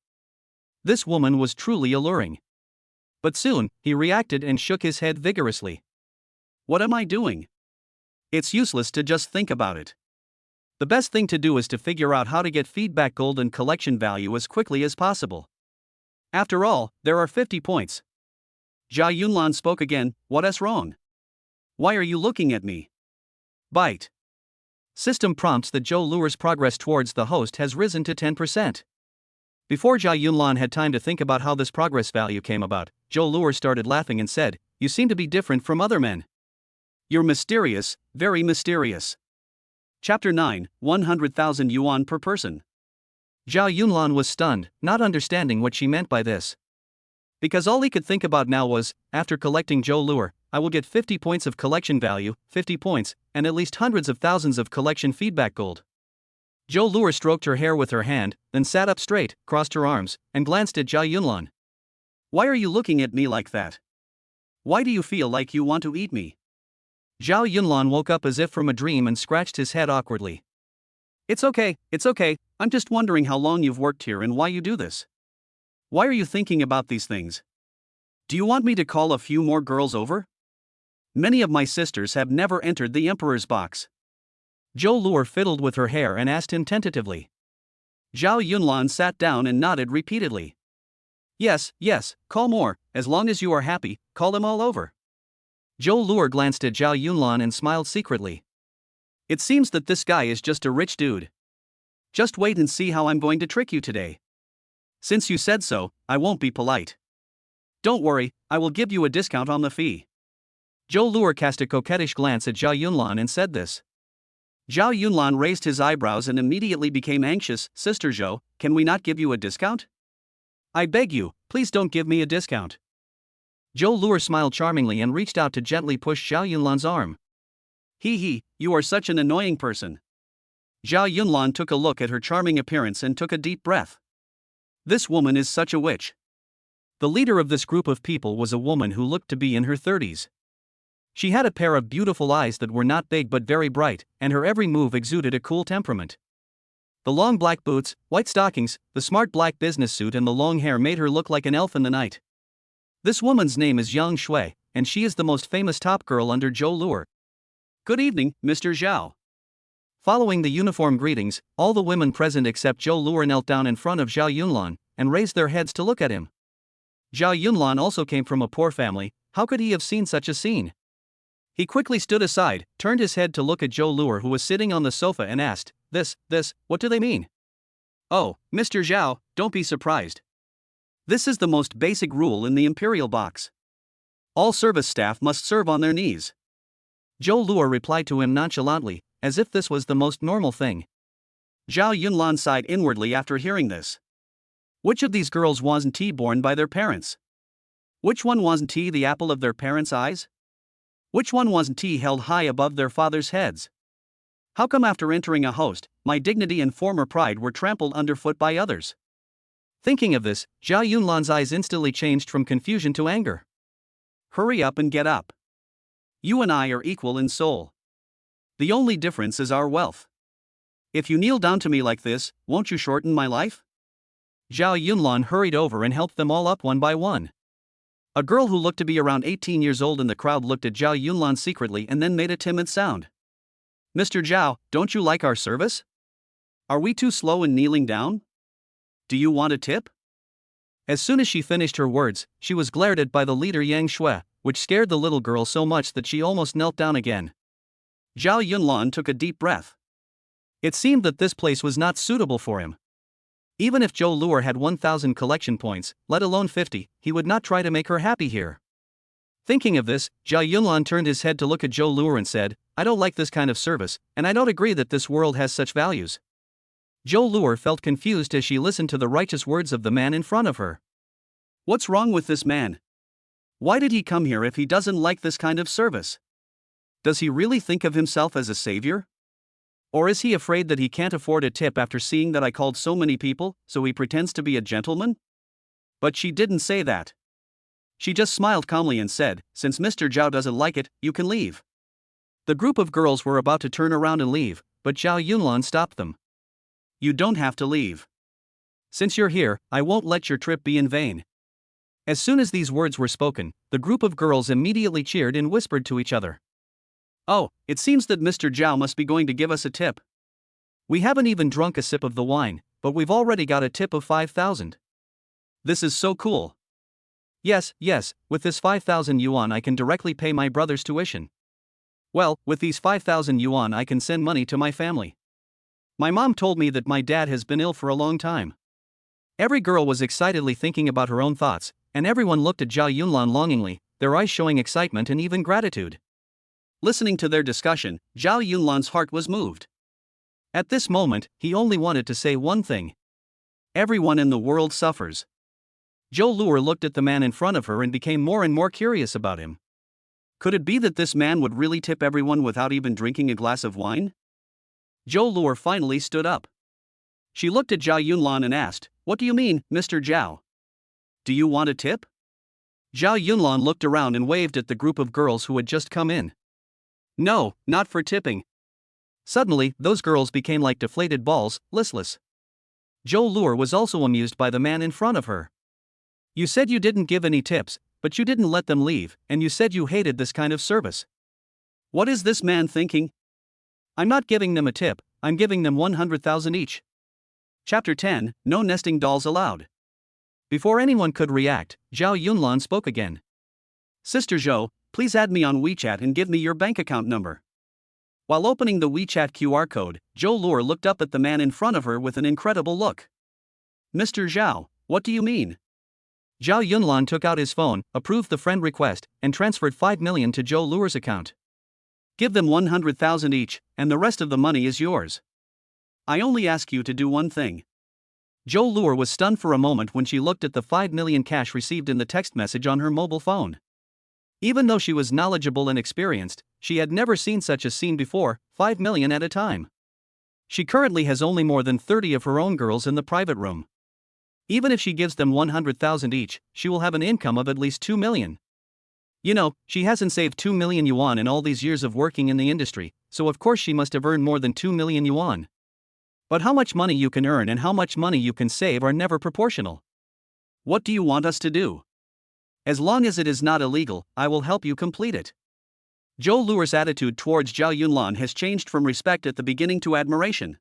Speaker 1: This woman was truly alluring. But soon, he reacted and shook his head vigorously. What am I doing? It's useless to just think about it. The best thing to do is to figure out how to get feedback gold and collection value as quickly as possible. After all, there are 50 points. Zhao Yunlan spoke again, what's wrong? Why are you looking at me? Bite. System prompts that Zhou Luer's progress towards the host has risen to 10%. Before Zhao Yunlan had time to think about how this progress value came about, Zhou Luer started laughing and said, "You seem to be different from other men. You're mysterious, very mysterious." Chapter 9, 100,000 yuan per person. Zhao Yunlan was stunned, not understanding what she meant by this. Because all he could think about now was, after collecting Zhou Luer, I will get 50 points of collection value, 50 points, and at least hundreds of thousands of collection feedback gold. Zhou Luer stroked her hair with her hand, then sat up straight, crossed her arms, and glanced at Zhao Yunlan. Why are you looking at me like that? Why do you feel like you want to eat me? Zhao Yunlan woke up as if from a dream and scratched his head awkwardly. It's okay, I'm just wondering how long you've worked here and why you do this. Why are you thinking about these things? Do you want me to call a few more girls over? Many of my sisters have never entered the Emperor's box. Zhou Luer fiddled with her hair and asked him tentatively. Zhao Yunlan sat down and nodded repeatedly. Yes, call more, as long as you are happy, call them all over. Zhou Luer glanced at Zhao Yunlan and smiled secretly. It seems that this guy is just a rich dude. Just wait and see how I'm going to trick you today. Since you said so, I won't be polite. Don't worry, I will give you a discount on the fee. Zhou Luer cast a coquettish glance at Zhao Yunlan and said this. Zhao Yunlan raised his eyebrows and immediately became anxious. Sister Zhou, can we not give you a discount? I beg you, please don't give me a discount. Zhou Luer smiled charmingly and reached out to gently push Zhao Yunlan's arm. Hee, you are such an annoying person. Zhao Yunlan took a look at her charming appearance and took a deep breath. This woman is such a witch. The leader of this group of people was a woman who looked to be in her 30s. She had a pair of beautiful eyes that were not big but very bright, and her every move exuded a cool temperament. The long black boots, white stockings, the smart black business suit and the long hair made her look like an elf in the night. This woman's name is Yang Shui, and she is the most famous top girl under Zhou Luer. Good evening, Mr. Zhao. Following the uniform greetings, all the women present except Zhou Luer knelt down in front of Zhao Yunlan, and raised their heads to look at him. Zhao Yunlan also came from a poor family. How could he have seen such a scene? He quickly stood aside, turned his head to look at Zhou Luer who was sitting on the sofa and asked, This, what do they mean? Oh, Mr. Zhao, don't be surprised. This is the most basic rule in the Imperial box. All service staff must serve on their knees. Zhou Luer replied to him nonchalantly, as if this was the most normal thing. Zhao Yunlan sighed inwardly after hearing this. Which of these girls wasn't he born by their parents? Which one wasn't he the apple of their parents' eyes? Which one wasn't he held high above their fathers' heads? How come after entering a host, my dignity and former pride were trampled underfoot by others? Thinking of this, Zhao Yunlan's eyes instantly changed from confusion to anger. Hurry up and get up. You and I are equal in soul. The only difference is our wealth. If you kneel down to me like this, won't you shorten my life? Zhao Yunlan hurried over and helped them all up one by one. A girl who looked to be around 18 years old in the crowd looked at Zhao Yunlan secretly and then made a timid sound. Mr. Zhao, don't you like our service? Are we too slow in kneeling down? Do you want a tip? As soon as she finished her words, she was glared at by the leader Yang Shui, which scared the little girl so much that she almost knelt down again. Zhao Yunlan took a deep breath. It seemed that this place was not suitable for him. Even if Zhou Luer had 1,000 collection points, let alone 50, he would not try to make her happy here. Thinking of this, Zhao Yunlan turned his head to look at Zhou Luer and said, I don't like this kind of service, and I don't agree that this world has such values. Zhou Luer felt confused as she listened to the righteous words of the man in front of her. What's wrong with this man? Why did he come here if he doesn't like this kind of service? Does he really think of himself as a savior? Or is he afraid that he can't afford a tip after seeing that I called so many people, so he pretends to be a gentleman? But she didn't say that. She just smiled calmly and said, since Mr. Zhao doesn't like it, you can leave. The group of girls were about to turn around and leave, but Zhao Yunlan stopped them. You don't have to leave. Since you're here, I won't let your trip be in vain. As soon as these words were spoken, the group of girls immediately cheered and whispered to each other. Oh, it seems that Mr. Zhao must be going to give us a tip. We haven't even drunk a sip of the wine, but we've already got a tip of 5,000. This is so cool. Yes, with this 5,000 yuan I can directly pay my brother's tuition. Well, with these 5,000 yuan I can send money to my family. My mom told me that my dad has been ill for a long time. Every girl was excitedly thinking about her own thoughts, and everyone looked at Zhao Yunlan longingly, their eyes showing excitement and even gratitude. Listening to their discussion, Zhao Yunlan's heart was moved. At this moment, he only wanted to say one thing. Everyone in the world suffers. Zhou Luer looked at the man in front of her and became more and more curious about him. Could it be that this man would really tip everyone without even drinking a glass of wine? Zhou Luer finally stood up. She looked at Zhao Yunlan and asked, "What do you mean, Mr. Zhao? Do you want a tip?" Zhao Yunlan looked around and waved at the group of girls who had just come in. No, not for tipping. Suddenly, those girls became like deflated balls, listless. Zhou Luer was also amused by the man in front of her. You said you didn't give any tips, but you didn't let them leave, and you said you hated this kind of service. What is this man thinking? I'm not giving them a tip, I'm giving them 100,000 each. Chapter 10, No Nesting Dolls Allowed. Before anyone could react, Zhao Yunlan spoke again. Sister Zhou, please add me on WeChat and give me your bank account number. While opening the WeChat QR code, Zhou Luer looked up at the man in front of her with an incredible look. Mr. Zhao, what do you mean? Zhao Yunlan took out his phone, approved the friend request, and transferred 5 million to Zhou Luer's account. Give them 100,000 each, and the rest of the money is yours. I only ask you to do one thing. Zhou Luer was stunned for a moment when she looked at the 5 million cash received in the text message on her mobile phone. Even though she was knowledgeable and experienced, she had never seen such a scene before, 5 million at a time. She currently has only more than 30 of her own girls in the private room. Even if she gives them 100,000 each, she will have an income of at least 2 million. You know, she hasn't saved 2 million yuan in all these years of working in the industry, so of course she must have earned more than 2 million yuan. But how much money you can earn and how much money you can save are never proportional. What do you want us to do? As long as it is not illegal, I will help you complete it. Zhou Luer's attitude towards Zhao Yunlan has changed from respect at the beginning to admiration.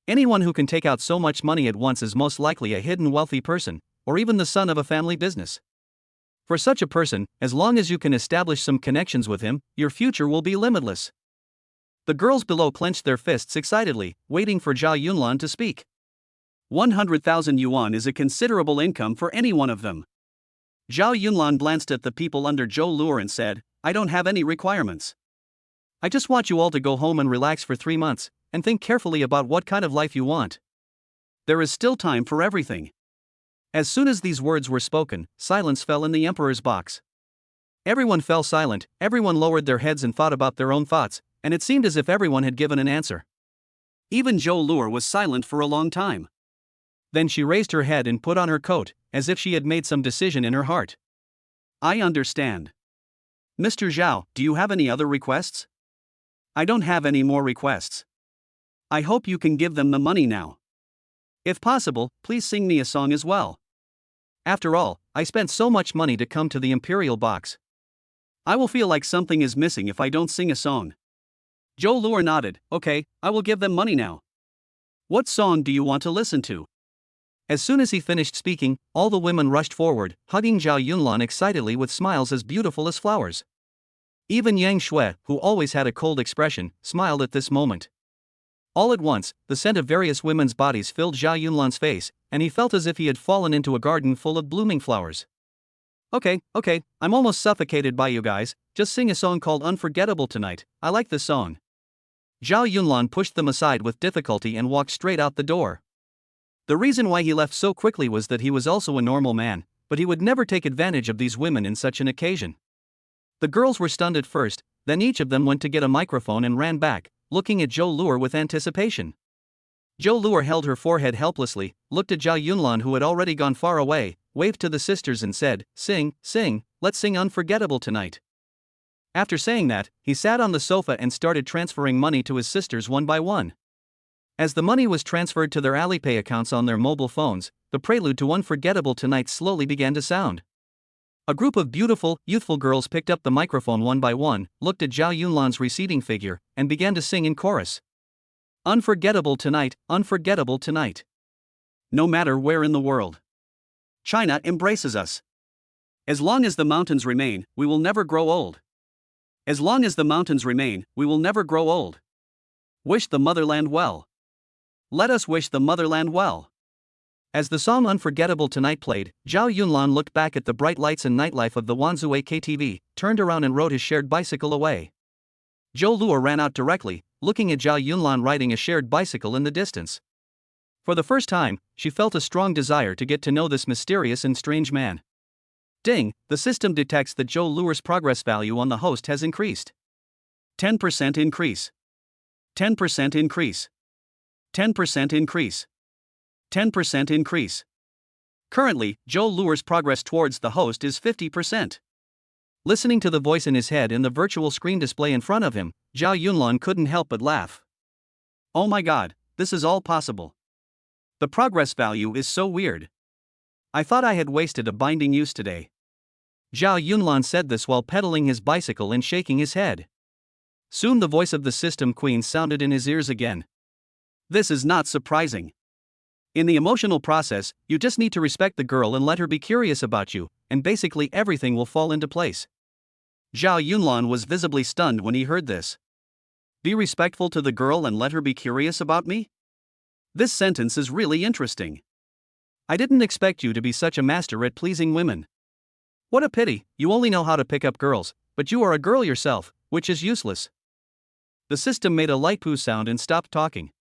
Speaker 1: Anyone who can take out so much money at once is most likely a hidden wealthy person, or even the son of a family business. For such a person, as long as you can establish some connections with him, your future will be limitless. The girls below clenched their fists excitedly, waiting for Zhao Yunlan to speak. 100,000 yuan is a considerable income for any one of them. Zhao Yunlan glanced at the people under Zhou Luer and said, I don't have any requirements. I just want you all to go home and relax for 3 months, and think carefully about what kind of life you want. There is still time for everything. As soon as these words were spoken, silence fell in the emperor's box. Everyone fell silent, everyone lowered their heads and thought about their own thoughts, and it seemed as if everyone had given an answer. Even Zhou Luer was silent for a long time. Then she raised her head and put on her coat, as if she had made some decision in her heart. I understand. Mr. Zhao, do you have any other requests? I don't have any more requests. I hope you can give them the money now. If possible, please sing me a song as well. After all, I spent so much money to come to the Imperial Box. I will feel like something is missing if I don't sing a song. Zhou Luer nodded, okay, I will give them money now. What song do you want to listen to? As soon as he finished speaking, all the women rushed forward, hugging Zhao Yunlan excitedly with smiles as beautiful as flowers. Even Yang Shui, who always had a cold expression, smiled at this moment. All at once, the scent of various women's bodies filled Zhao Yunlan's face, and he felt as if he had fallen into a garden full of blooming flowers. Okay, I'm almost suffocated by you guys, just sing a song called Unforgettable tonight, I like this song. Zhao Yunlan pushed them aside with difficulty and walked straight out the door. The reason why he left so quickly was that he was also a normal man, but he would never take advantage of these women in such an occasion. The girls were stunned at first, Then each of them went to get a microphone and ran back, looking at Zhou Luer with anticipation. Zhou Luer held her forehead helplessly, looked at Zhao Yunlan who had already gone far away, waved to the sisters and said, "Sing, sing, let's sing Unforgettable tonight." After saying that, he sat on the sofa and started transferring money to his sisters one by one. As the money was transferred to their Alipay accounts on their mobile phones, the prelude to Unforgettable Tonight slowly began to sound. A group of beautiful, youthful girls picked up the microphone one by one, looked at Zhao Yunlan's receding figure, and began to sing in chorus. Unforgettable tonight, unforgettable tonight. No matter where in the world, China embraces us. As long as the mountains remain, we will never grow old. As long as the mountains remain, we will never grow old. Wish the motherland well. Let us wish the motherland well. As the song Unforgettable Tonight played, Zhao Yunlan looked back at the bright lights and nightlife of the Wanzhou KTV, turned around and rode his shared bicycle away. Zhou Luer ran out directly, looking at Zhao Yunlan riding a shared bicycle in the distance. For the first time, she felt a strong desire to get to know this mysterious and strange man. Ding, the system detects that Zhou Luer's progress value on the host has increased. 10% increase. 10% increase. 10% increase. 10% increase. Currently, Zhou Luer's progress towards the host is 50%. Listening to the voice in his head in the virtual screen display in front of him, Zhao Yunlan couldn't help but laugh. Oh my god, this is all possible. The progress value is so weird. I thought I had wasted a binding use today. Zhao Yunlan said this while pedaling his bicycle and shaking his head. Soon the voice of the system queen sounded in his ears again. This is not surprising. In the emotional process, you just need to respect the girl and let her be curious about you, and basically everything will fall into place. Zhao Yunlan was visibly stunned when he heard this. Be respectful to the girl and let her be curious about me? This sentence is really interesting. I didn't expect you to be such a master at pleasing women. What a pity, you only know how to pick up girls, but you are a girl yourself, which is useless. The system made a light poo sound and stopped talking.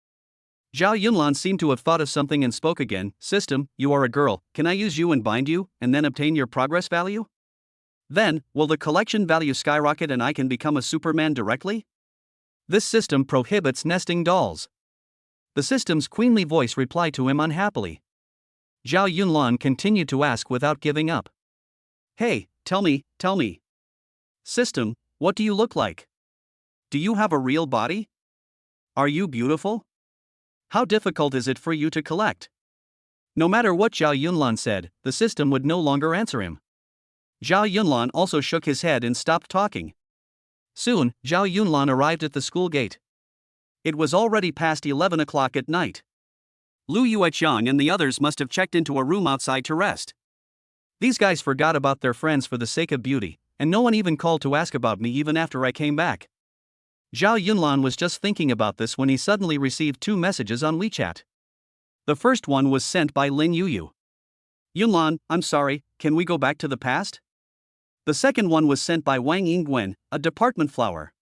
Speaker 1: Zhao Yunlan seemed to have thought of something and spoke again. System, you are a girl, can I use you and bind you, and then obtain your progress value? Then, will the collection value skyrocket and I can become a Superman directly? This system prohibits nesting dolls. The system's queenly voice replied to him unhappily. Zhao Yunlan continued to ask without giving up. Hey, tell me. System, what do you look like? Do you have a real body? Are you beautiful? How difficult is it for you to collect? No matter what Zhao Yunlan said, the system would no longer answer him. Zhao Yunlan also shook his head and stopped talking. Soon, Zhao Yunlan arrived at the school gate. It was already past 11 o'clock at night. Lu Yueqiang and the others must have checked into a room outside to rest. These guys forgot about their friends for the sake of beauty, and no one even called to ask about me even after I came back. Zhao Yunlan was just thinking about this when he suddenly received 2 messages on WeChat. The first one was sent by Lin Yuyu. Yunlan, I'm sorry, can we go back to the past? The second one was sent by Wang Yingwen, a department flower.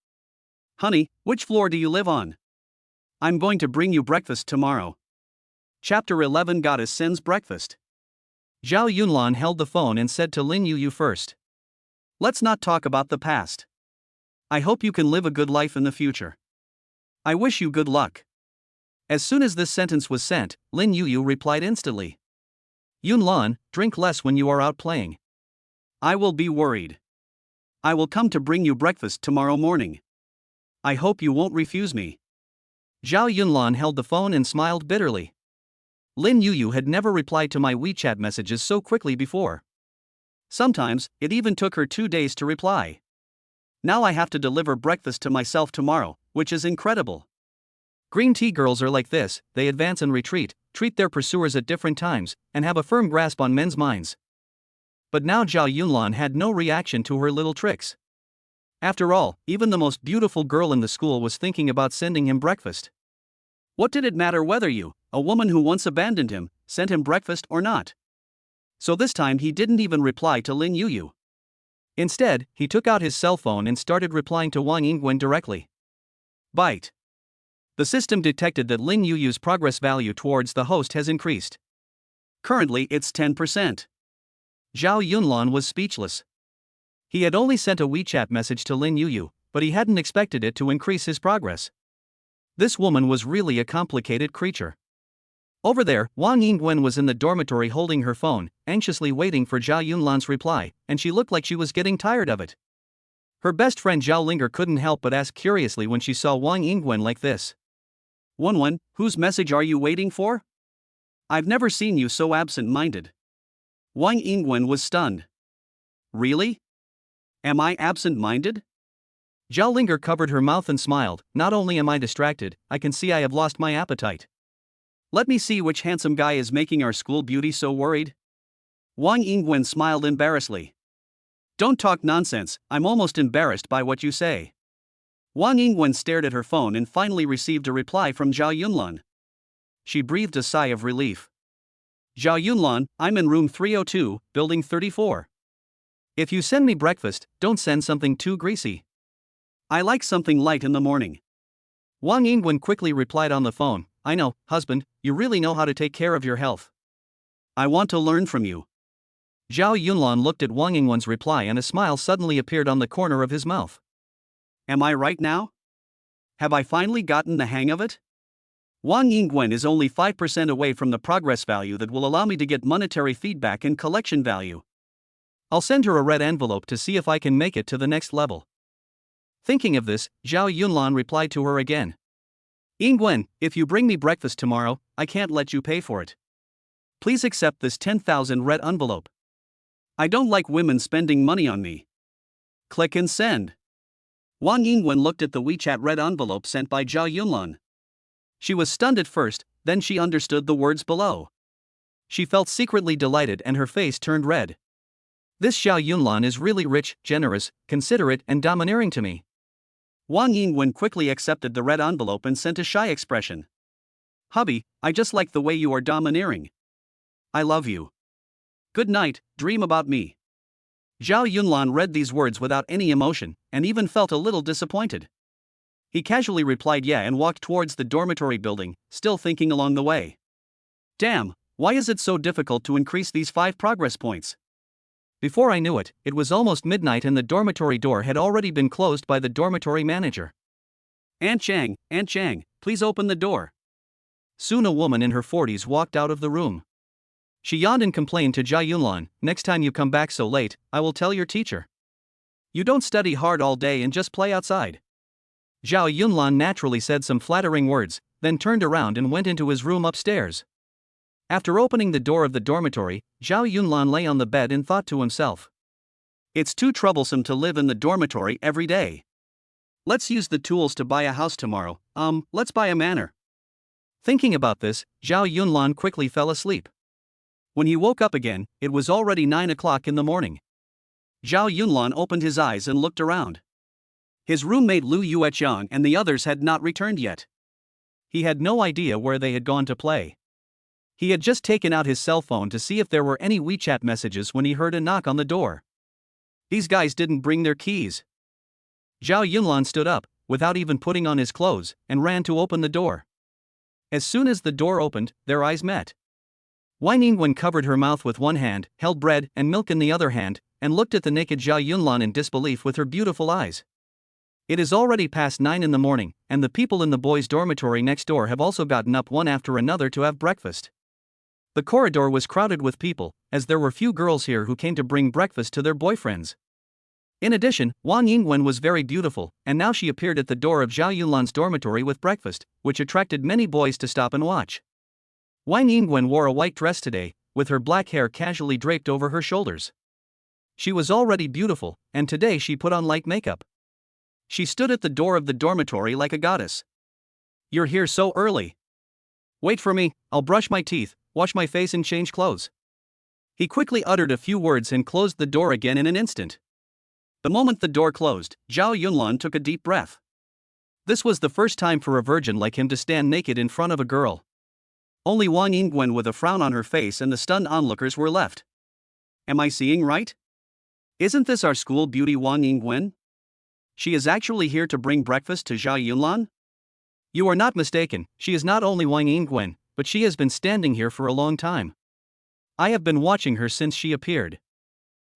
Speaker 1: Honey, which floor do you live on? I'm going to bring you breakfast tomorrow. Chapter 11 Goddess Sends Breakfast. Zhao Yunlan held the phone and said to Lin Yuyu first. Let's not talk about the past. I hope you can live a good life in the future. I wish you good luck. As soon as this sentence was sent, Lin Yuyu replied instantly. Yunlan, drink less when you are out playing. I will be worried. I will come to bring you breakfast tomorrow morning. I hope you won't refuse me. Zhao Yunlan held the phone and smiled bitterly. Lin Yuyu had never replied to my WeChat messages so quickly before. Sometimes, it even took her 2 days to reply. Now I have to deliver breakfast to myself tomorrow, which is incredible. Green tea girls are like this, they advance and retreat, treat their pursuers at different times, and have a firm grasp on men's minds. But now Zhao Yunlan had no reaction to her little tricks. After all, even the most beautiful girl in the school was thinking about sending him breakfast. What did it matter whether you, a woman who once abandoned him, sent him breakfast or not? So this time he didn't even reply to Lin Yuyu. Instead, he took out his cell phone and started replying to Wang Yingwen directly. Bite. The system detected that Lin Yuyu's progress value towards the host has increased. Currently it's 10%. Zhao Yunlan was speechless. He had only sent a WeChat message to Lin Yuyu, but he hadn't expected it to increase his progress. This woman was really a complicated creature. Over there, Wang Yingwen was in the dormitory holding her phone, anxiously waiting for Zhao Yunlan's reply, and she looked like she was getting tired of it. Her best friend Zhao Linger couldn't help but ask curiously when she saw Wang Yingwen like this. Wenwen, whose message are you waiting for? I've never seen you so absent-minded. Wang Yingwen was stunned. Really? Am I absent-minded? Zhao Linger covered her mouth and smiled. Not only am I distracted, I can see I have lost my appetite. Let me see which handsome guy is making our school beauty so worried. Wang Yingwen smiled embarrassedly. Don't talk nonsense, I'm almost embarrassed by what you say. Wang Yingwen stared at her phone and finally received a reply from Zhao Yunlan. She breathed a sigh of relief. Zhao Yunlan, I'm in room 302, building 34. If you send me breakfast, don't send something too greasy. I like something light in the morning. Wang Yingwen quickly replied on the phone, I know, husband, you really know how to take care of your health. I want to learn from you. Zhao Yunlan looked at Wang Yingwen's reply and a smile suddenly appeared on the corner of his mouth. Am I right now? Have I finally gotten the hang of it? Wang Yingwen is only 5% away from the progress value that will allow me to get monetary feedback and collection value. I'll send her a red envelope to see if I can make it to the next level. Thinking of this, Zhao Yunlan replied to her again. Yingwen, if you bring me breakfast tomorrow, I can't let you pay for it. Please accept this 10,000 red envelope. I don't like women spending money on me. Click and send. Wang Yingwen looked at the WeChat red envelope sent by Zhao Yunlan. She was stunned at first, then she understood the words below. She felt secretly delighted and her face turned red. This Zhao Yunlan is really rich, generous, considerate and domineering to me. Wang Yingwen quickly accepted the red envelope and sent a shy expression. Hubby, I just like the way you are domineering. I love you. Good night, dream about me. Zhao Yunlan read these words without any emotion, and even felt a little disappointed. He casually replied yeah and walked towards the dormitory building, still thinking along the way. Damn, why is it so difficult to increase these 5 progress points? Before I knew it, it was almost midnight and the dormitory door had already been closed by the dormitory manager. Aunt Chang, please open the door. Soon a woman in her 40s walked out of the room. She yawned and complained to Zhao Yunlan, next time you come back so late, I will tell your teacher. You don't study hard all day and just play outside. Zhao Yunlan naturally said some flattering words, then turned around and went into his room upstairs. After opening the door of the dormitory, Zhao Yunlan lay on the bed and thought to himself. It's too troublesome to live in the dormitory every day. Let's use the tools to buy a house tomorrow, let's buy a manor. Thinking about this, Zhao Yunlan quickly fell asleep. When he woke up again, it was already 9 o'clock in the morning. Zhao Yunlan opened his eyes and looked around. His roommate Lu Yueqiang and the others had not returned yet. He had no idea where they had gone to play. He had just taken out his cell phone to see if there were any WeChat messages when he heard a knock on the door. These guys didn't bring their keys. Zhao Yunlan stood up, without even putting on his clothes, and ran to open the door. As soon as the door opened, their eyes met. Wang Yingwen covered her mouth with one hand, held bread and milk in the other hand, and looked at the naked Zhao Yunlan in disbelief with her beautiful eyes. It is already past 9 in the morning, and the people in the boys' dormitory next door have also gotten up one after another to have breakfast. The corridor was crowded with people, as there were few girls here who came to bring breakfast to their boyfriends. In addition, Wang Yingwen was very beautiful, and now she appeared at the door of Zhao Yunlan's dormitory with breakfast, which attracted many boys to stop and watch. Wang Yingwen wore a white dress today, with her black hair casually draped over her shoulders. She was already beautiful, and today she put on light makeup. She stood at the door of the dormitory like a goddess. You're here so early. Wait for me, I'll brush my teeth, wash my face and change clothes. He quickly uttered a few words and closed the door again in an instant. The moment the door closed, Zhao Yunlan took a deep breath. This was the first time for a virgin like him to stand naked in front of a girl. Only Wang Yingwen with a frown on her face and the stunned onlookers were left. Am I seeing right? Isn't this our school beauty Wang Yingwen? She is actually here to bring breakfast to Zhao Yunlan? You are not mistaken, she is not only Wang Yingwen, but she has been standing here for a long time. I have been watching her since she appeared.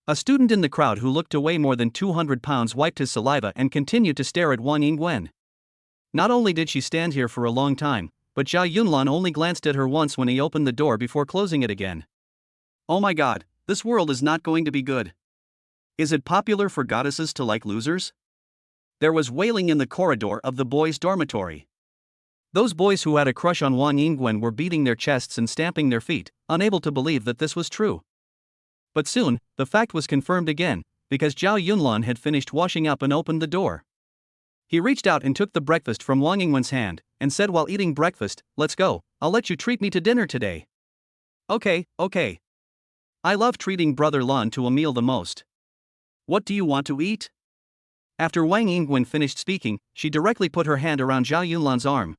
Speaker 1: A student in the crowd who looked to weigh more than 200 pounds wiped his saliva and continued to stare at Wang Yingwen. Not only did she stand here for a long time, but Zhao Yunlan only glanced at her once when he opened the door before closing it again. Oh my god, this world is not going to be good. Is it popular for goddesses to like losers? There was wailing in the corridor of the boys' dormitory. Those boys who had a crush on Wang Yingwen were beating their chests and stamping their feet, unable to believe that this was true. But soon, the fact was confirmed again, because Zhao Yunlan had finished washing up and opened the door. He reached out and took the breakfast from Wang Yingwen's hand, and said while eating breakfast, "Let's go, I'll let you treat me to dinner today." Okay. I love treating Brother Lan to a meal the most. What do you want to eat? After Wang Yingwen finished speaking, she directly put her hand around Zhao Yunlan's arm.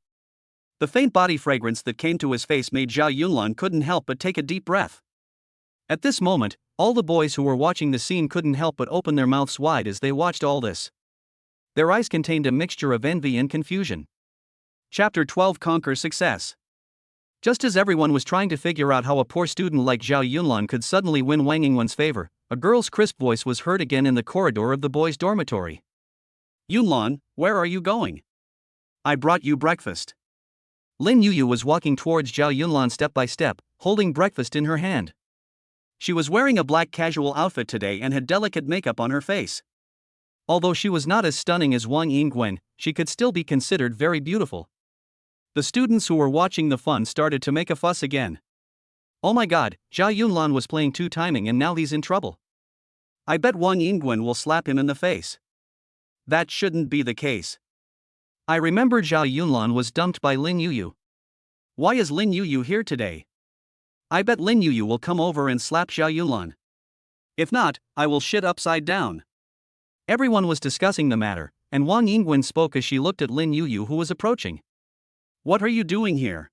Speaker 1: The faint body fragrance that came to his face made Zhao Yunlan couldn't help but take a deep breath. At this moment, all the boys who were watching the scene couldn't help but open their mouths wide as they watched all this. Their eyes contained a mixture of envy and confusion. Chapter 12 Conquer Success. Just as everyone was trying to figure out how a poor student like Zhao Yunlan could suddenly win Wang Yingwen's favor, a girl's crisp voice was heard again in the corridor of the boys' dormitory. Yunlan, where are you going? I brought you breakfast. Lin Yuyu was walking towards Zhao Yunlan step by step, holding breakfast in her hand. She was wearing a black casual outfit today and had delicate makeup on her face. Although she was not as stunning as Wang Yingwen, she could still be considered very beautiful. The students who were watching the fun started to make a fuss again. Oh my god, Zhao Yunlan was playing two timing and now he's in trouble. I bet Wang Yingwen will slap him in the face. That shouldn't be the case. I remember Zhao Yunlan was dumped by Lin Yuyu. Why is Lin Yuyu here today? I bet Lin Yuyu will come over and slap Zhao Yunlan. If not, I will shit upside down. Everyone was discussing the matter, and Wang Yingwen spoke as she looked at Lin Yuyu who was approaching. What are you doing here?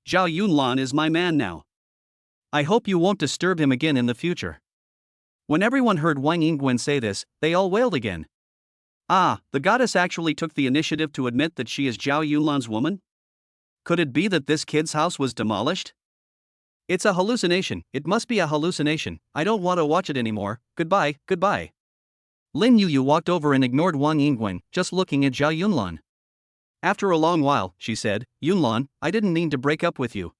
Speaker 1: Zhao Yunlan is my man now. I hope you won't disturb him again in the future. When everyone heard Wang Yingwen say this, they all wailed again. Ah, the goddess actually took the initiative to admit that she is Zhao Yunlan's woman? Could it be that this kid's house was demolished? It's a hallucination, it must be a hallucination, I don't want to watch it anymore, goodbye. Lin Yuyu walked over and ignored Wang Yingwen, just looking at Zhao Yunlan. After a long while, she said, Yunlan, I didn't mean to break up with you.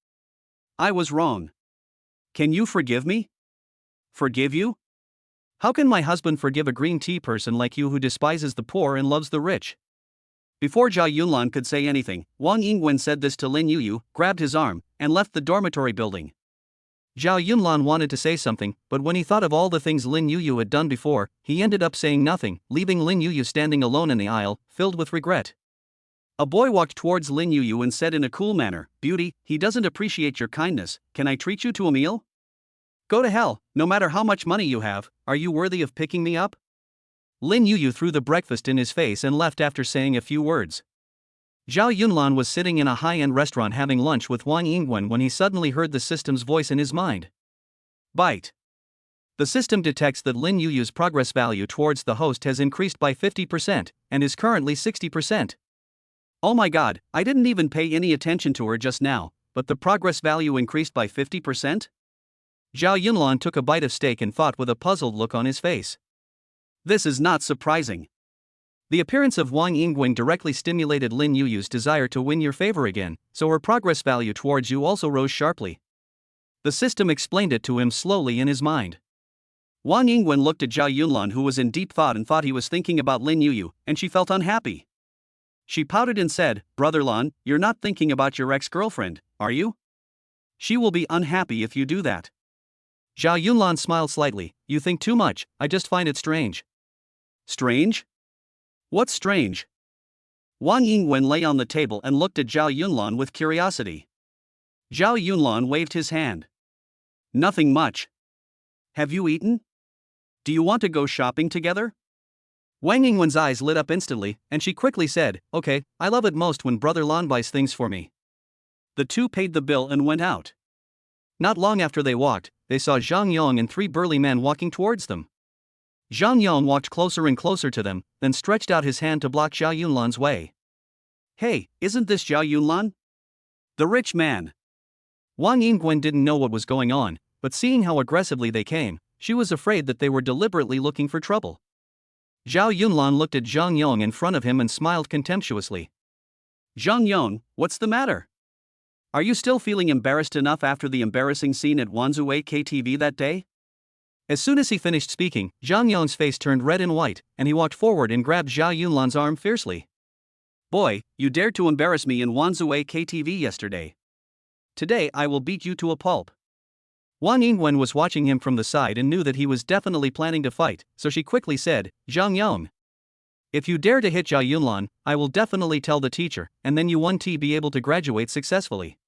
Speaker 1: I was wrong. Can you forgive me? Forgive you? How can my husband forgive a green tea person like you who despises the poor and loves the rich? Before Zhao Yunlan could say anything, Wang Yingwen said this to Lin Yuyu, grabbed his arm, and left the dormitory building. Zhao Yunlan wanted to say something, but when he thought of all the things Lin Yuyu had done before, he ended up saying nothing, leaving Lin Yuyu standing alone in the aisle, filled with regret. A boy walked towards Lin Yuyu and said in a cool manner, Beauty, he doesn't appreciate your kindness, can I treat you to a meal? Go to hell, no matter how much money you have, are you worthy of picking me up? Lin Yuyu threw the breakfast in his face and left after saying a few words. Zhao Yunlan was sitting in a high-end restaurant having lunch with Wang Yingwen when he suddenly heard the system's voice in his mind. Bite. The system detects that Lin Yuyu's progress value towards the host has increased by 50%, and is currently 60%. Oh my god, I didn't even pay any attention to her just now, but the progress value increased by 50%? Zhao Yunlan took a bite of steak and thought with a puzzled look on his face. This is not surprising. The appearance of Wang Yingwen directly stimulated Lin Yuyu's desire to win your favor again, so her progress value towards you also rose sharply. The system explained it to him slowly in his mind. Wang Yingwen looked at Zhao Yunlan who was in deep thought and thought he was thinking about Lin Yuyu, and she felt unhappy. She pouted and said, Brother Lan, you're not thinking about your ex-girlfriend, are you? She will be unhappy if you do that. Zhao Yunlan smiled slightly, you think too much, I just find it strange. Strange? What's strange? Wang Yingwen lay on the table and looked at Zhao Yunlan with curiosity. Zhao Yunlan waved his hand. Nothing much. Have you eaten? Do you want to go shopping together? Wang Yingwen's eyes lit up instantly, and she quickly said, Okay, I love it most when Brother Lan buys things for me. The two paid the bill and went out. Not long after they walked, they saw Zhang Yong and three burly men walking towards them. Zhang Yong walked closer and closer to them, then stretched out his hand to block Zhao Yunlan's way. Hey, isn't this Zhao Yunlan? The rich man. Wang Yingwen didn't know what was going on, but seeing how aggressively they came, she was afraid that they were deliberately looking for trouble. Zhao Yunlan looked at Zhang Yong in front of him and smiled contemptuously. Zhang Yong, what's the matter? Are you still feeling embarrassed enough after the embarrassing scene at Wanzhou KTV that day? As soon as he finished speaking, Zhang Yong's face turned red and white, and he walked forward and grabbed Zhao Yunlan's arm fiercely. Boy, you dared to embarrass me in Wanzhou KTV yesterday. Today I will beat you to a pulp. Wang Yingwen was watching him from the side and knew that he was definitely planning to fight, so she quickly said, Zhang Yong, if you dare to hit Zhao Yunlan, I will definitely tell the teacher, and then you won't be able to graduate successfully.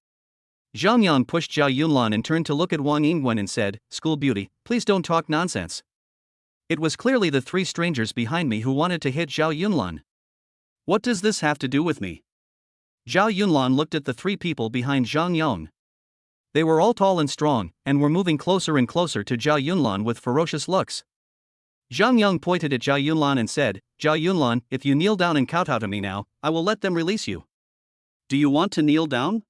Speaker 1: Zhang Yang pushed Zhao Yunlan and turned to look at Wang Yingwen and said, School beauty, please don't talk nonsense. It was clearly the three strangers behind me who wanted to hit Zhao Yunlan. What does this have to do with me? Zhao Yunlan looked at the three people behind Zhang Yong. They were all tall and strong, and were moving closer and closer to Zhao Yunlan with ferocious looks. Zhang Yong pointed at Zhao Yunlan and said, Zhao Yunlan, if you kneel down and kowtow to me now, I will let them release you. Do you want to kneel down?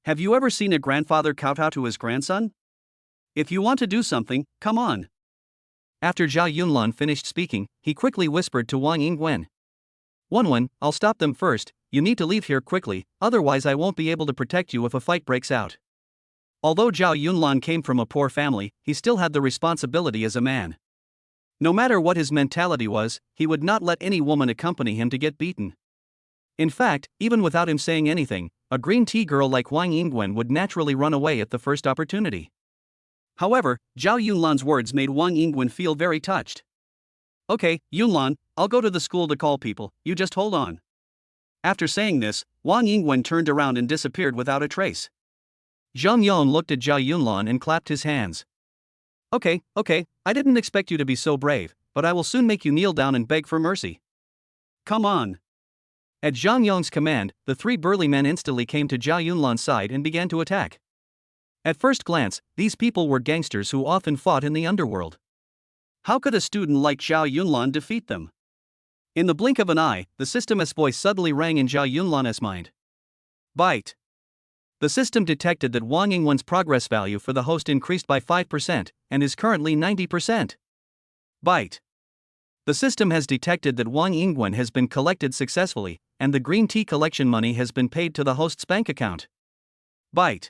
Speaker 1: Have you ever seen a grandfather kowtow to his grandson? If you want to do something, come on. After Zhao Yunlan finished speaking, he quickly whispered to Wang Yingwen. Wenwen, I'll stop them first, you need to leave here quickly, otherwise I won't be able to protect you if a fight breaks out. Although Zhao Yunlan came from a poor family, he still had the responsibility as a man. No matter what his mentality was, he would not let any woman accompany him to get beaten. In fact, even without him saying anything, a green tea girl like Wang Yingwen would naturally run away at the first opportunity. However, Zhao Yunlan's words made Wang Yingwen feel very touched. Okay, Yunlan, I'll go to the school to call people, you just hold on. After saying this, Wang Yingwen turned around and disappeared without a trace. Zhang Yong looked at Zhao Yunlan and clapped his hands. Okay, I didn't expect you to be so brave, but I will soon make you kneel down and beg for mercy. Come on. At Zhang Yong's command, the three burly men instantly came to Zhao Yunlan's side and began to attack. At first glance, these people were gangsters who often fought in the underworld. How could a student like Zhao Yunlan defeat them? In the blink of an eye, the system's voice suddenly rang in Zhao Yunlan's mind. Bite. The system detected that Wang Yingwen's progress value for the host increased by 5% and is currently 90%. Bite. The system has detected that Wang Yingwen has been collected successfully, and the green tea collection money has been paid to the host's bank account. Bite.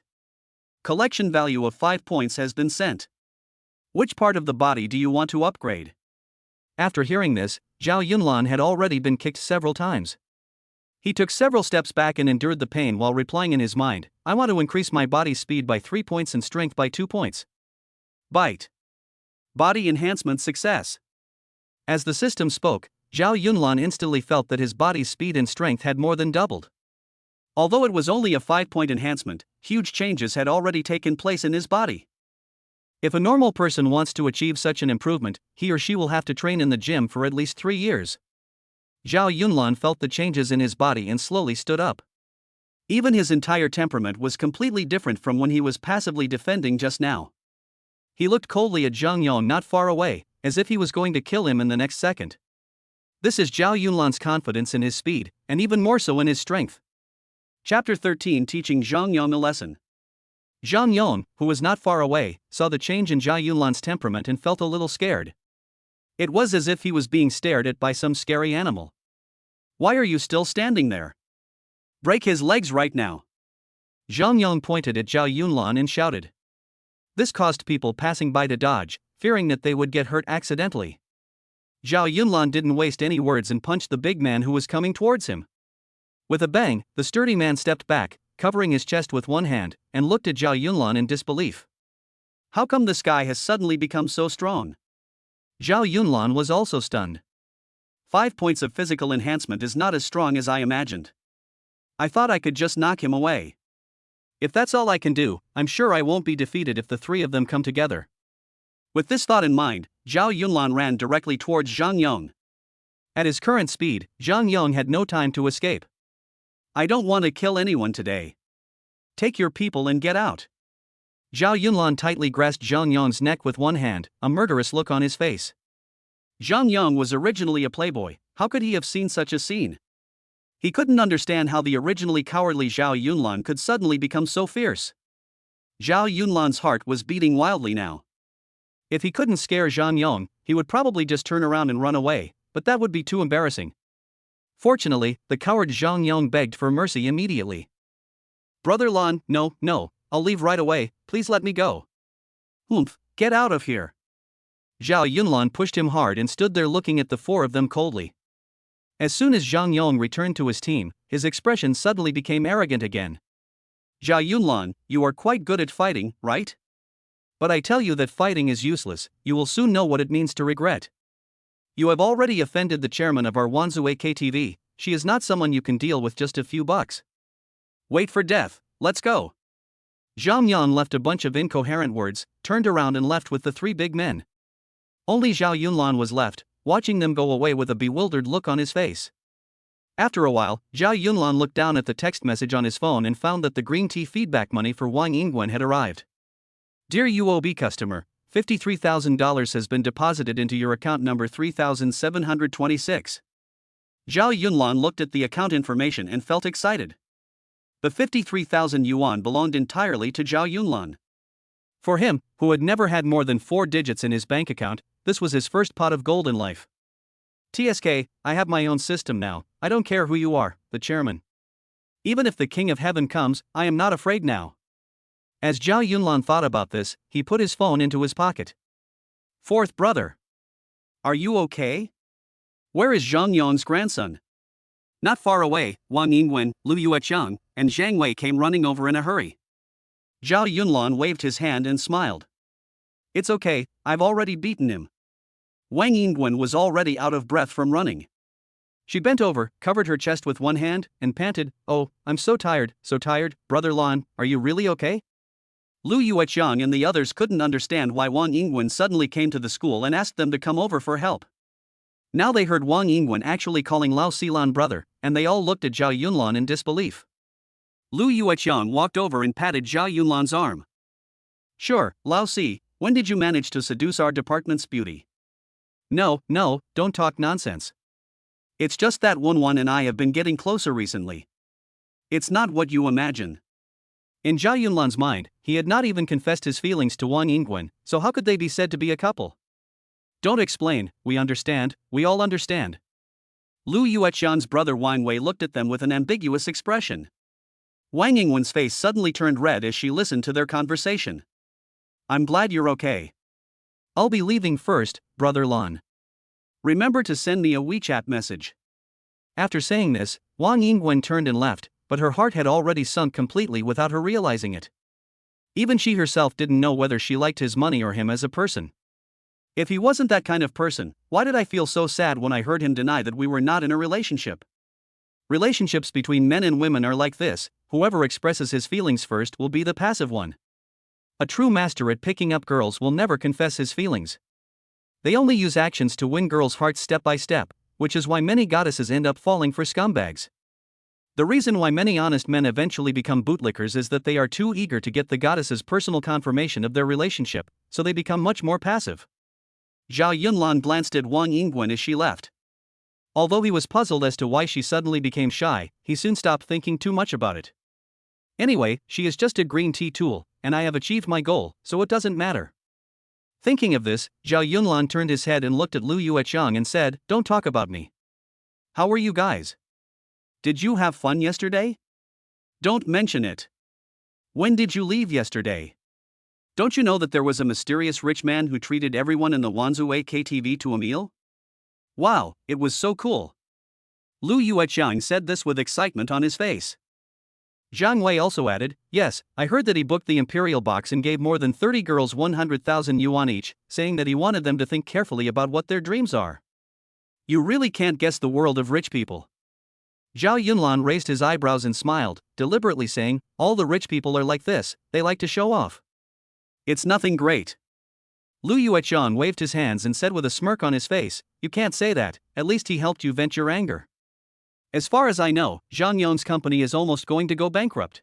Speaker 1: Collection value of 5 points has been sent. Which part of the body do you want to upgrade? After hearing this, Zhao Yunlan had already been kicked several times. He took several steps back and endured the pain while replying in his mind, I want to increase my body speed by 3 points and strength by 2 points. Bite. Body enhancement success. As the system spoke, Zhao Yunlan instantly felt that his body's speed and strength had more than doubled. Although it was only a 5-point enhancement, huge changes had already taken place in his body. If a normal person wants to achieve such an improvement, he or she will have to train in the gym for at least 3 years. Zhao Yunlan felt the changes in his body and slowly stood up. Even his entire temperament was completely different from when he was passively defending just now. He looked coldly at Zhang Yong not far away, as if he was going to kill him in the next second. This is Zhao Yunlan's confidence in his speed, and even more so in his strength. Chapter 13 Teaching Zhang Yong a Lesson. Zhang Yong, who was not far away, saw the change in Zhao Yunlan's temperament and felt a little scared. It was as if he was being stared at by some scary animal. Why are you still standing there? Break his legs right now. Zhang Yong pointed at Zhao Yunlan and shouted. This caused people passing by to dodge, fearing that they would get hurt accidentally. Zhao Yunlan didn't waste any words and punched the big man who was coming towards him. With a bang, the sturdy man stepped back, covering his chest with one hand, and looked at Zhao Yunlan in disbelief. How come this guy has suddenly become so strong? Zhao Yunlan was also stunned. 5 points of physical enhancement is not as strong as I imagined. I thought I could just knock him away. If that's all I can do, I'm sure I won't be defeated if the three of them come together. With this thought in mind, Zhao Yunlan ran directly towards Zhang Yong. At his current speed, Zhang Yong had no time to escape. I don't want to kill anyone today. Take your people and get out. Zhao Yunlan tightly grasped Zhang Yong's neck with one hand, a murderous look on his face. Zhang Yong was originally a playboy, how could he have seen such a scene? He couldn't understand how the originally cowardly Zhao Yunlan could suddenly become so fierce. Zhao Yunlan's heart was beating wildly now. If he couldn't scare Zhang Yong, he would probably just turn around and run away, but that would be too embarrassing. Fortunately, the coward Zhang Yong begged for mercy immediately. Brother Lan, no, I'll leave right away, please let me go. Oomph, get out of here. Zhao Yunlan pushed him hard and stood there looking at the four of them coldly. As soon as Zhang Yong returned to his team, his expression suddenly became arrogant again. Zhao Yunlan, you are quite good at fighting, right? But I tell you that fighting is useless, you will soon know what it means to regret. You have already offended the chairman of our Wanzue KTV, she is not someone you can deal with just a few bucks. Wait for death, let's go. Zhang Yan left a bunch of incoherent words, turned around and left with the three big men. Only Zhao Yunlan was left, watching them go away with a bewildered look on his face. After a while, Zhao Yunlan looked down at the text message on his phone and found that the green tea feedback money for Wang Yingwen had arrived. Dear UOB customer, $53,000 has been deposited into your account number 3726. Zhao Yunlan looked at the account information and felt excited. The 53,000 yuan belonged entirely to Zhao Yunlan. For him, who had never had more than 4 digits in his bank account, this was his first pot of gold in life. TSK, I have my own system now, I don't care who you are, the chairman. Even if the King of Heaven comes, I am not afraid now. As Zhao Yunlan thought about this, he put his phone into his pocket. Fourth brother. Are you okay? Where is Zhang Yong's grandson? Not far away, Wang Yingwen, Lu Yueqiang, and Zhang Wei came running over in a hurry. Zhao Yunlan waved his hand and smiled. It's okay, I've already beaten him. Wang Yingwen was already out of breath from running. She bent over, covered her chest with one hand, and panted, oh, I'm so tired, Brother Lan, are you really okay? Lu Yueqiang and the others couldn't understand why Wang Yingwen suddenly came to the school and asked them to come over for help. Now they heard Wang Yingwen actually calling Lao Xilan brother, and they all looked at Zhao Yunlan in disbelief. Lu Yueqiang walked over and patted Zhao Yunlan's arm. Sure, Lao Si, when did you manage to seduce our department's beauty? No, don't talk nonsense. It's just that Wunwan and I have been getting closer recently. It's not what you imagine. In Zhao Yunlan's mind, he had not even confessed his feelings to Wang Yingwen, so how could they be said to be a couple? Don't explain, we understand, we all understand. Lu Yueqiang's brother Wang Wei looked at them with an ambiguous expression. Wang Yingwen's face suddenly turned red as she listened to their conversation. I'm glad you're okay. I'll be leaving first, Brother Lan. Remember to send me a WeChat message. After saying this, Wang Yingwen turned and left, but her heart had already sunk completely without her realizing it. Even she herself didn't know whether she liked his money or him as a person. If he wasn't that kind of person, why did I feel so sad when I heard him deny that we were not in a relationship? Relationships between men and women are like this, whoever expresses his feelings first will be the passive one. A true master at picking up girls will never confess his feelings. They only use actions to win girls' hearts step by step, which is why many goddesses end up falling for scumbags. The reason why many honest men eventually become bootlickers is that they are too eager to get the goddess's personal confirmation of their relationship, so they become much more passive. Zhao Yunlan glanced at Wang Yingwen as she left. Although he was puzzled as to why she suddenly became shy, he soon stopped thinking too much about it. Anyway, she is just a green tea tool, and I have achieved my goal, so it doesn't matter. Thinking of this, Zhao Yunlan turned his head and looked at Lu Yueqiang and said, Don't talk about me. How are you guys? Did you have fun yesterday? Don't mention it. When did you leave yesterday? Don't you know that there was a mysterious rich man who treated everyone in the Wanzue KTV to a meal? Wow, it was so cool. Lu Yueqiang said this with excitement on his face. Zhang Wei also added, Yes, I heard that he booked the Imperial Box and gave more than 30 girls 100,000 yuan each, saying that he wanted them to think carefully about what their dreams are. You really can't guess the world of rich people. Zhao Yunlan raised his eyebrows and smiled, deliberately saying, All the rich people are like this, they like to show off. It's nothing great. Lu Yueqiang waved his hands and said with a smirk on his face, You can't say that, at least he helped you vent your anger. As far as I know, Zhang Yong's company is almost going to go bankrupt.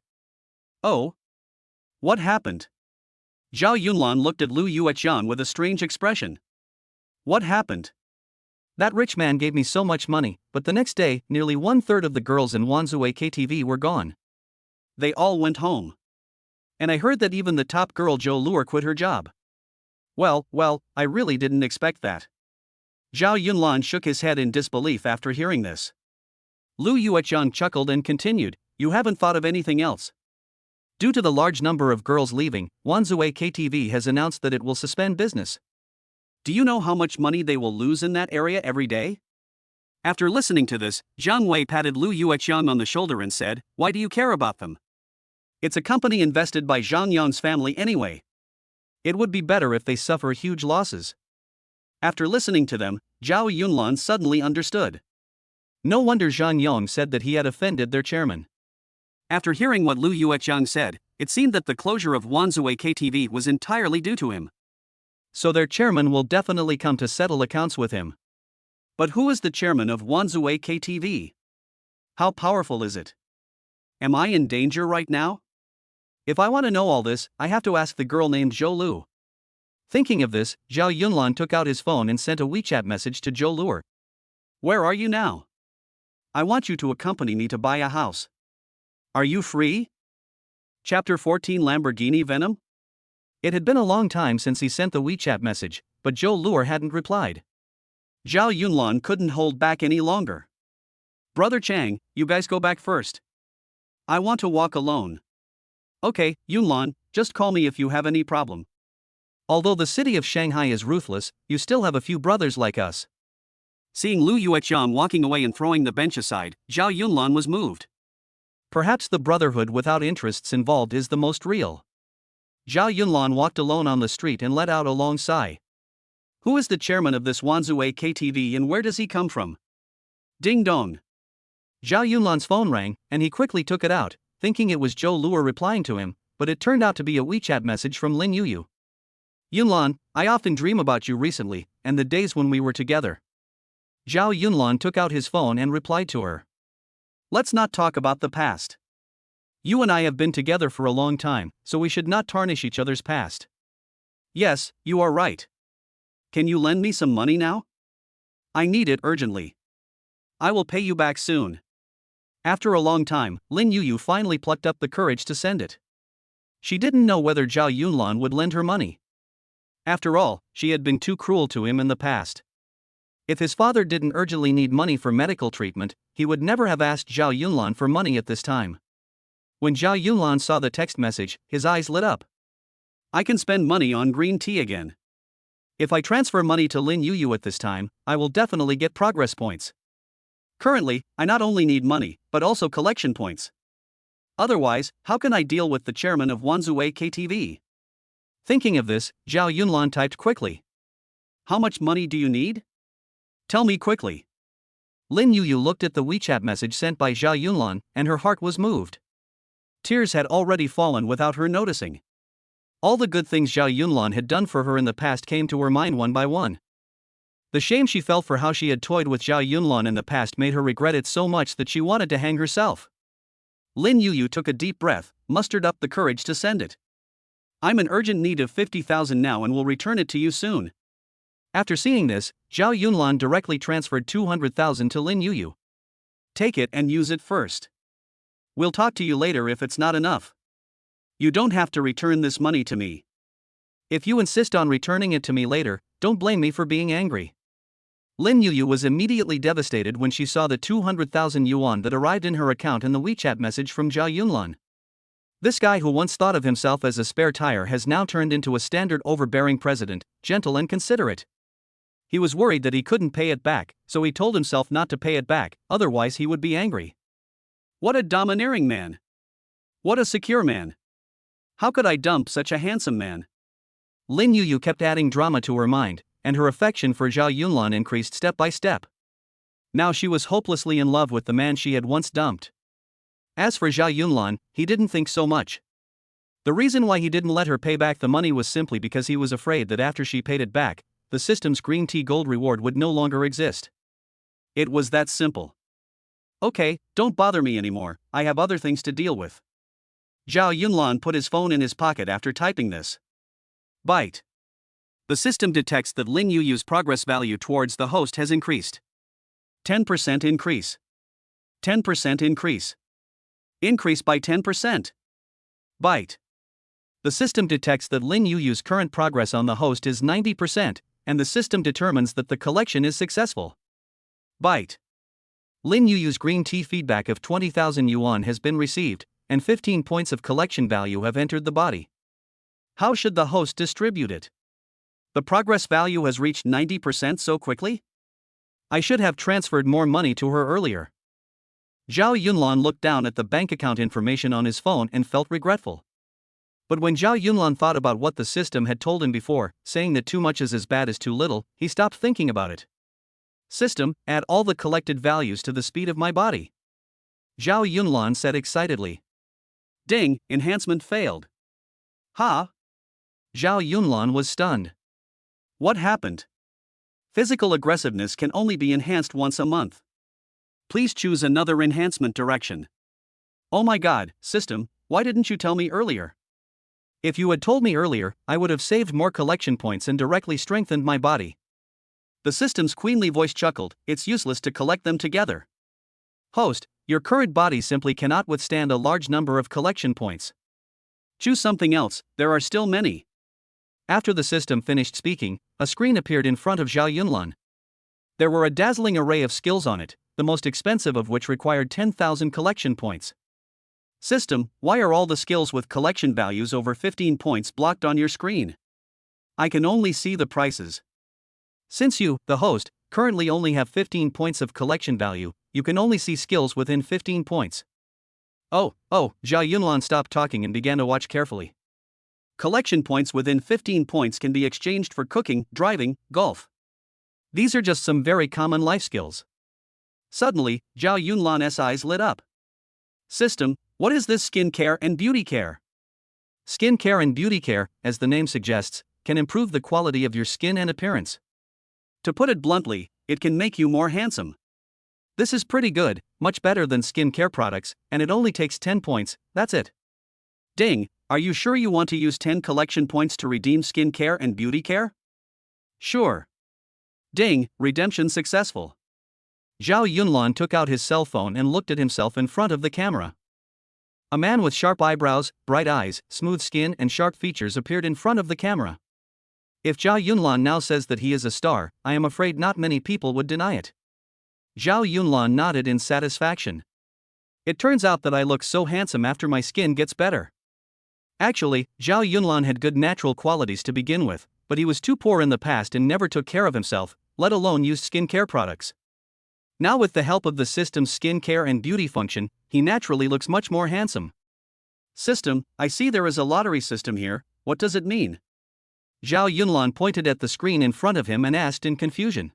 Speaker 1: Oh? What happened? Zhao Yunlan looked at Lu Yueqiang with a strange expression. What happened? That rich man gave me so much money, but the next day, nearly 1/3 of the girls in Wanzue KTV were gone. They all went home. And I heard that even the top girl Zhou Luer quit her job. Well, I really didn't expect that. Zhao Yunlan shook his head in disbelief after hearing this. Lu Yueqiang chuckled and continued, you haven't thought of anything else. Due to the large number of girls leaving, Wanzue KTV has announced that it will suspend business. Do you know how much money they will lose in that area every day? After listening to this, Zhang Wei patted Lu Yueqiang on the shoulder and said, why do you care about them? It's a company invested by Zhang Yang's family anyway. It would be better if they suffer huge losses. After listening to them, Zhao Yunlan suddenly understood. No wonder Zhang Yang said that he had offended their chairman. After hearing what Lu Yueqiang said, it seemed that the closure of Wanzue KTV was entirely due to him. So their chairman will definitely come to settle accounts with him. But who is the chairman of Wanzue KTV? How powerful is it? Am I in danger right now? If I want to know all this, I have to ask the girl named Zhou Lu. Thinking of this, Zhao Yunlan took out his phone and sent a WeChat message to Zhou Luer. Where are you now? I want you to accompany me to buy a house. Are you free? Chapter 14 Lamborghini Venom? It had been a long time since he sent the WeChat message, but Zhou Luer hadn't replied. Zhao Yunlan couldn't hold back any longer. Brother Chang, you guys go back first. I want to walk alone. Okay, Yunlan, just call me if you have any problem. Although the city of Shanghai is ruthless, you still have a few brothers like us. Seeing Lu Yueqiang walking away and throwing the bench aside, Zhao Yunlan was moved. Perhaps the brotherhood without interests involved is the most real. Zhao Yunlan walked alone on the street and let out a long sigh. Who is the chairman of this Wanzue KTV and where does he come from? Ding dong. Zhao Yunlan's phone rang, and he quickly took it out, thinking it was Zhou Luer replying to him, but it turned out to be a WeChat message from Lin Yuyu. Yunlan, I often dream about you recently, and the days when we were together. Zhao Yunlan took out his phone and replied to her. Let's not talk about the past. You and I have been together for a long time, so we should not tarnish each other's past. Yes, you are right. Can you lend me some money now? I need it urgently. I will pay you back soon. After a long time, Lin Yuyu finally plucked up the courage to send it. She didn't know whether Zhao Yunlan would lend her money. After all, she had been too cruel to him in the past. If his father didn't urgently need money for medical treatment, he would never have asked Zhao Yunlan for money at this time. When Zhao Yunlan saw the text message, his eyes lit up. I can spend money on green tea again. If I transfer money to Lin Yuyu at this time, I will definitely get progress points. Currently, I not only need money, but also collection points. Otherwise, how can I deal with the chairman of Wanzue KTV? Thinking of this, Zhao Yunlan typed quickly. How much money do you need? Tell me quickly. Lin Yuyu looked at the WeChat message sent by Zhao Yunlan, and her heart was moved. Tears had already fallen without her noticing. All the good things Zhao Yunlan had done for her in the past came to her mind one by one. The shame she felt for how she had toyed with Zhao Yunlan in the past made her regret it so much that she wanted to hang herself. Lin Yuyu took a deep breath, mustered up the courage to send it. I'm in urgent need of 50,000 now and will return it to you soon. After seeing this, Zhao Yunlan directly transferred 200,000 to Lin Yuyu. Take it and use it first. We'll talk to you later if it's not enough. You don't have to return this money to me. If you insist on returning it to me later, don't blame me for being angry. Lin Yuyu was immediately devastated when she saw the 200,000 yuan that arrived in her account in the WeChat message from Zhao Yunlan. This guy who once thought of himself as a spare tire has now turned into a standard overbearing president, gentle and considerate. He was worried that he couldn't pay it back, so he told himself not to pay it back, otherwise he would be angry. What a domineering man! What a secure man! How could I dump such a handsome man? Lin Yuyu kept adding drama to her mind, and her affection for Zhao Yunlan increased step by step. Now she was hopelessly in love with the man she had once dumped. As for Zhao Yunlan, he didn't think so much. The reason why he didn't let her pay back the money was simply because he was afraid that after she paid it back, the system's green tea gold reward would no longer exist. It was that simple. Okay, don't bother me anymore, I have other things to deal with. Zhao Yunlan put his phone in his pocket after typing this. Byte. The system detects that Lin Yuyu's progress value towards the host has increased. 10% increase. 10% increase. Increase by 10%. Byte. The system detects that Lin Yu's current progress on the host is 90%, and the system determines that the collection is successful. Byte. Lin Yu's green tea feedback of 20,000 yuan has been received, and 15 points of collection value have entered the body. How should the host distribute it? The progress value has reached 90% so quickly? I should have transferred more money to her earlier. Zhao Yunlan looked down at the bank account information on his phone and felt regretful. But when Zhao Yunlan thought about what the system had told him before, saying that too much is as bad as too little, he stopped thinking about it. System, add all the collected values to the speed of my body. Zhao Yunlan said excitedly. Ding, enhancement failed. Ha? Zhao Yunlan was stunned. What happened? Physical aggressiveness can only be enhanced once a month. Please choose another enhancement direction. Oh my god, system, why didn't you tell me earlier? If you had told me earlier, I would have saved more collection points and directly strengthened my body. The system's queenly voice chuckled, it's useless to collect them together. Host, your current body simply cannot withstand a large number of collection points. Choose something else, there are still many. After the system finished speaking, a screen appeared in front of Zhao Yunlan. There were a dazzling array of skills on it, the most expensive of which required 10,000 collection points. System, why are all the skills with collection values over 15 points blocked on your screen? I can only see the prices. Since you, the host, currently only have 15 points of collection value, you can only see skills within 15 points. Oh, Zhao Yunlan stopped talking and began to watch carefully. Collection points within 15 points can be exchanged for cooking, driving, golf. These are just some very common life skills. Suddenly, Zhao Yunlan's eyes lit up. System, what is this skin care and beauty care? Skin care and beauty care, as the name suggests, can improve the quality of your skin and appearance. To put it bluntly, it can make you more handsome. This is pretty good, much better than skin care products, and it only takes 10 points, that's it. Ding, are you sure you want to use 10 collection points to redeem skin care and beauty care? Sure. Ding, redemption successful. Zhao Yunlan took out his cell phone and looked at himself in front of the camera. A man with sharp eyebrows, bright eyes, smooth skin and sharp features appeared in front of the camera. If Zhao Yunlan now says that he is a star, I am afraid not many people would deny it. Zhao Yunlan nodded in satisfaction. It turns out that I look so handsome after my skin gets better. Actually, Zhao Yunlan had good natural qualities to begin with, but he was too poor in the past and never took care of himself, let alone used skin care products. Now with the help of the system's skin care and beauty function, he naturally looks much more handsome. System, I see there is a lottery system here, what does it mean? Zhao Yunlan pointed at the screen in front of him and asked in confusion.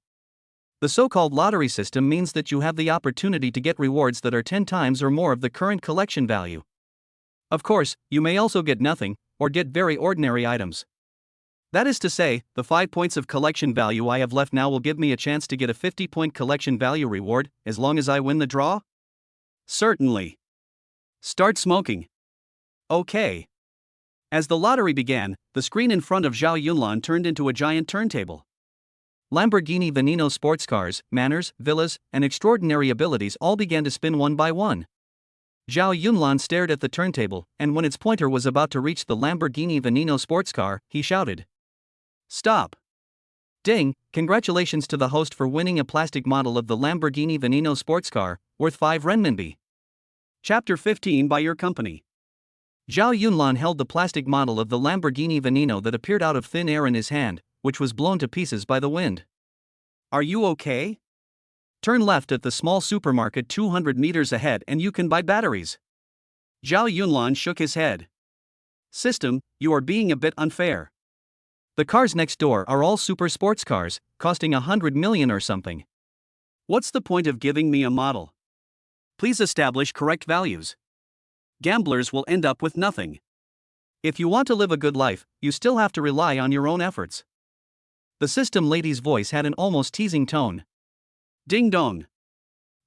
Speaker 1: The so-called lottery system means that you have the opportunity to get rewards that are 10 times or more of the current collection value. Of course, you may also get nothing, or get very ordinary items. That is to say, the 5 points of collection value I have left now will give me a chance to get a 50-point collection value reward, as long as I win the draw? Certainly. Start smoking. Okay. As the lottery began, the screen in front of Zhao Yunlan turned into a giant turntable. Lamborghini Veneno sports cars, manners, villas, and extraordinary abilities all began to spin one by one. Zhao Yunlan stared at the turntable, and when its pointer was about to reach the Lamborghini Veneno sports car, he shouted. Stop. Ding, congratulations to the host for winning a plastic model of the Lamborghini Veneno sports car, worth 5 renminbi. Chapter 15 by your company. Zhao Yunlan held the plastic model of the Lamborghini Veneno that appeared out of thin air in his hand, which was blown to pieces by the wind. Are you okay? Turn left at the small supermarket 200 meters ahead and you can buy batteries. Zhao Yunlan shook his head. System, you are being a bit unfair. The cars next door are all super sports cars, costing 100 million or something. What's the point of giving me a model? Please establish correct values. Gamblers will end up with nothing. If you want to live a good life, you still have to rely on your own efforts. The system lady's voice had an almost teasing tone. Ding dong.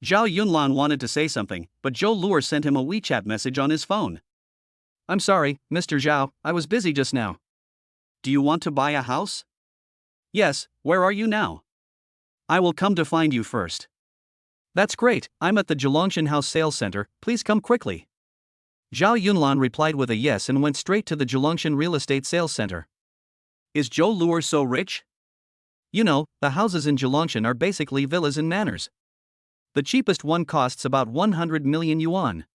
Speaker 1: Zhao Yunlan wanted to say something, but Zhou Luer sent him a WeChat message on his phone. I'm sorry, Mr. Zhao, I was busy just now. Do you want to buy a house? Yes, where are you now? I will come to find you first. That's great, I'm at the Zhelongshan House Sales Center, please come quickly. Zhao Yunlan replied with a yes and went straight to the Zhelongshan real estate sales center. Is Zhou Luer so rich? You know, the houses in Zhelongshan are basically villas and manors. The cheapest one costs about 100 million yuan.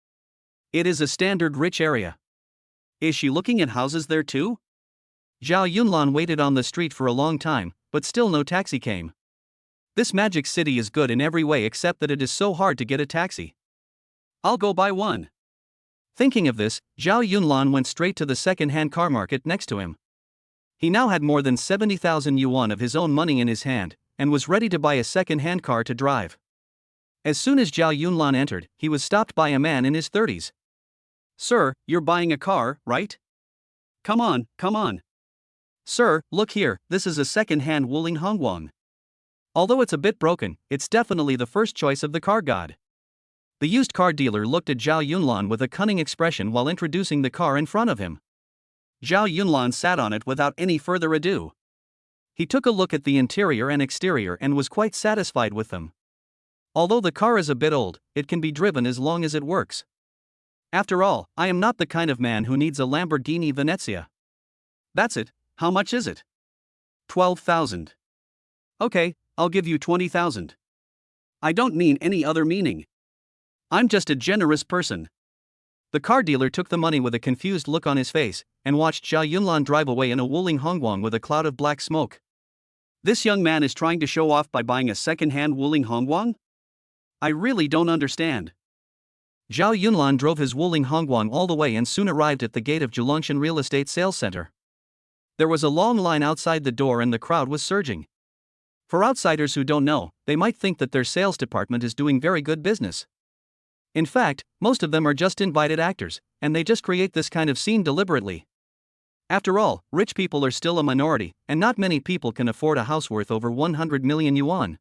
Speaker 1: It is a standard rich area. Is she looking at houses there too? Zhao Yunlan waited on the street for a long time, but still no taxi came. This magic city is good in every way except that it is so hard to get a taxi. I'll go buy one. Thinking of this, Zhao Yunlan went straight to the second-hand car market next to him. He now had more than 70,000 yuan of his own money in his hand, and was ready to buy a second-hand car to drive. As soon as Zhao Yunlan entered, he was stopped by a man in his 30s. Sir, you're buying a car, right? Come on, come on. Sir, look here, this is a second-hand Wuling Hongguang. Although it's a bit broken, it's definitely the first choice of the car god. The used car dealer looked at Zhao Yunlan with a cunning expression while introducing the car in front of him. Zhao Yunlan sat on it without any further ado. He took a look at the interior and exterior and was quite satisfied with them. Although the car is a bit old, it can be driven as long as it works. After all, I am not the kind of man who needs a Lamborghini Venezia. That's it, how much is it? 12,000. Okay, I'll give you 20,000. I don't mean any other meaning. I'm just a generous person. The car dealer took the money with a confused look on his face, and watched Zhao Yunlan drive away in a Wuling Hongguang with a cloud of black smoke. This young man is trying to show off by buying a second-hand Wuling Hongguang? I really don't understand. Zhao Yunlan drove his Wuling Hongguang all the way and soon arrived at the gate of Zhelongshan Real Estate Sales Center. There was a long line outside the door and the crowd was surging. For outsiders who don't know, they might think that their sales department is doing very good business. In fact, most of them are just invited actors, and they just create this kind of scene deliberately. After all, rich people are still a minority, and not many people can afford a house worth over 100 million yuan.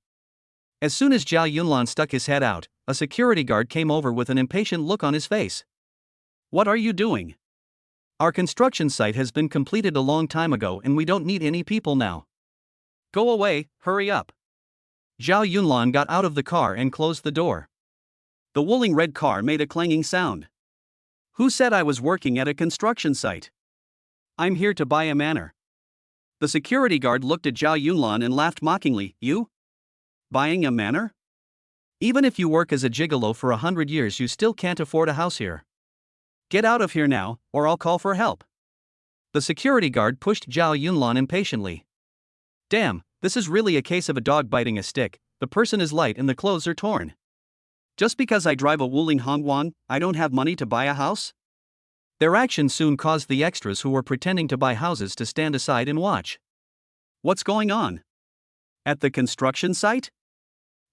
Speaker 1: As soon as Zhao Yunlan stuck his head out, a security guard came over with an impatient look on his face. What are you doing? Our construction site has been completed a long time ago and we don't need any people now. Go away, hurry up. Zhao Yunlan got out of the car and closed the door. The Wuling red car made a clanging sound. Who said I was working at a construction site? I'm here to buy a manor. The security guard looked at Zhao Yunlan and laughed mockingly. You? Buying a manor? Even if you work as a gigolo for 100 years, you still can't afford a house here. Get out of here now, or I'll call for help. The security guard pushed Zhao Yunlan impatiently. Damn, this is really a case of a dog biting a stick. The person is light and the clothes are torn. Just because I drive a Wuling Hongguang, I don't have money to buy a house? Their action soon caused the extras who were pretending to buy houses to stand aside and watch. What's going on? At the construction site?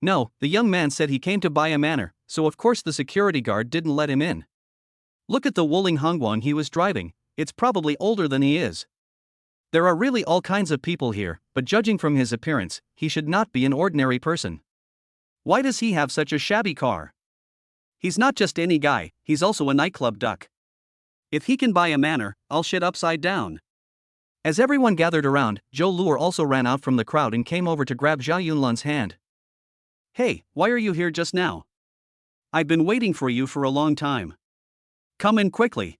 Speaker 1: No, the young man said he came to buy a manor, so of course the security guard didn't let him in. Look at the Wuling Hongguang he was driving, it's probably older than he is. There are really all kinds of people here, but judging from his appearance, he should not be an ordinary person. Why does he have such a shabby car? He's not just any guy, he's also a nightclub duck. If he can buy a manor, I'll shit upside down. As everyone gathered around, Zhou Luer also ran out from the crowd and came over to grab Zhao Yunlan's hand. Hey, why are you here just now? I've been waiting for you for a long time. Come in quickly.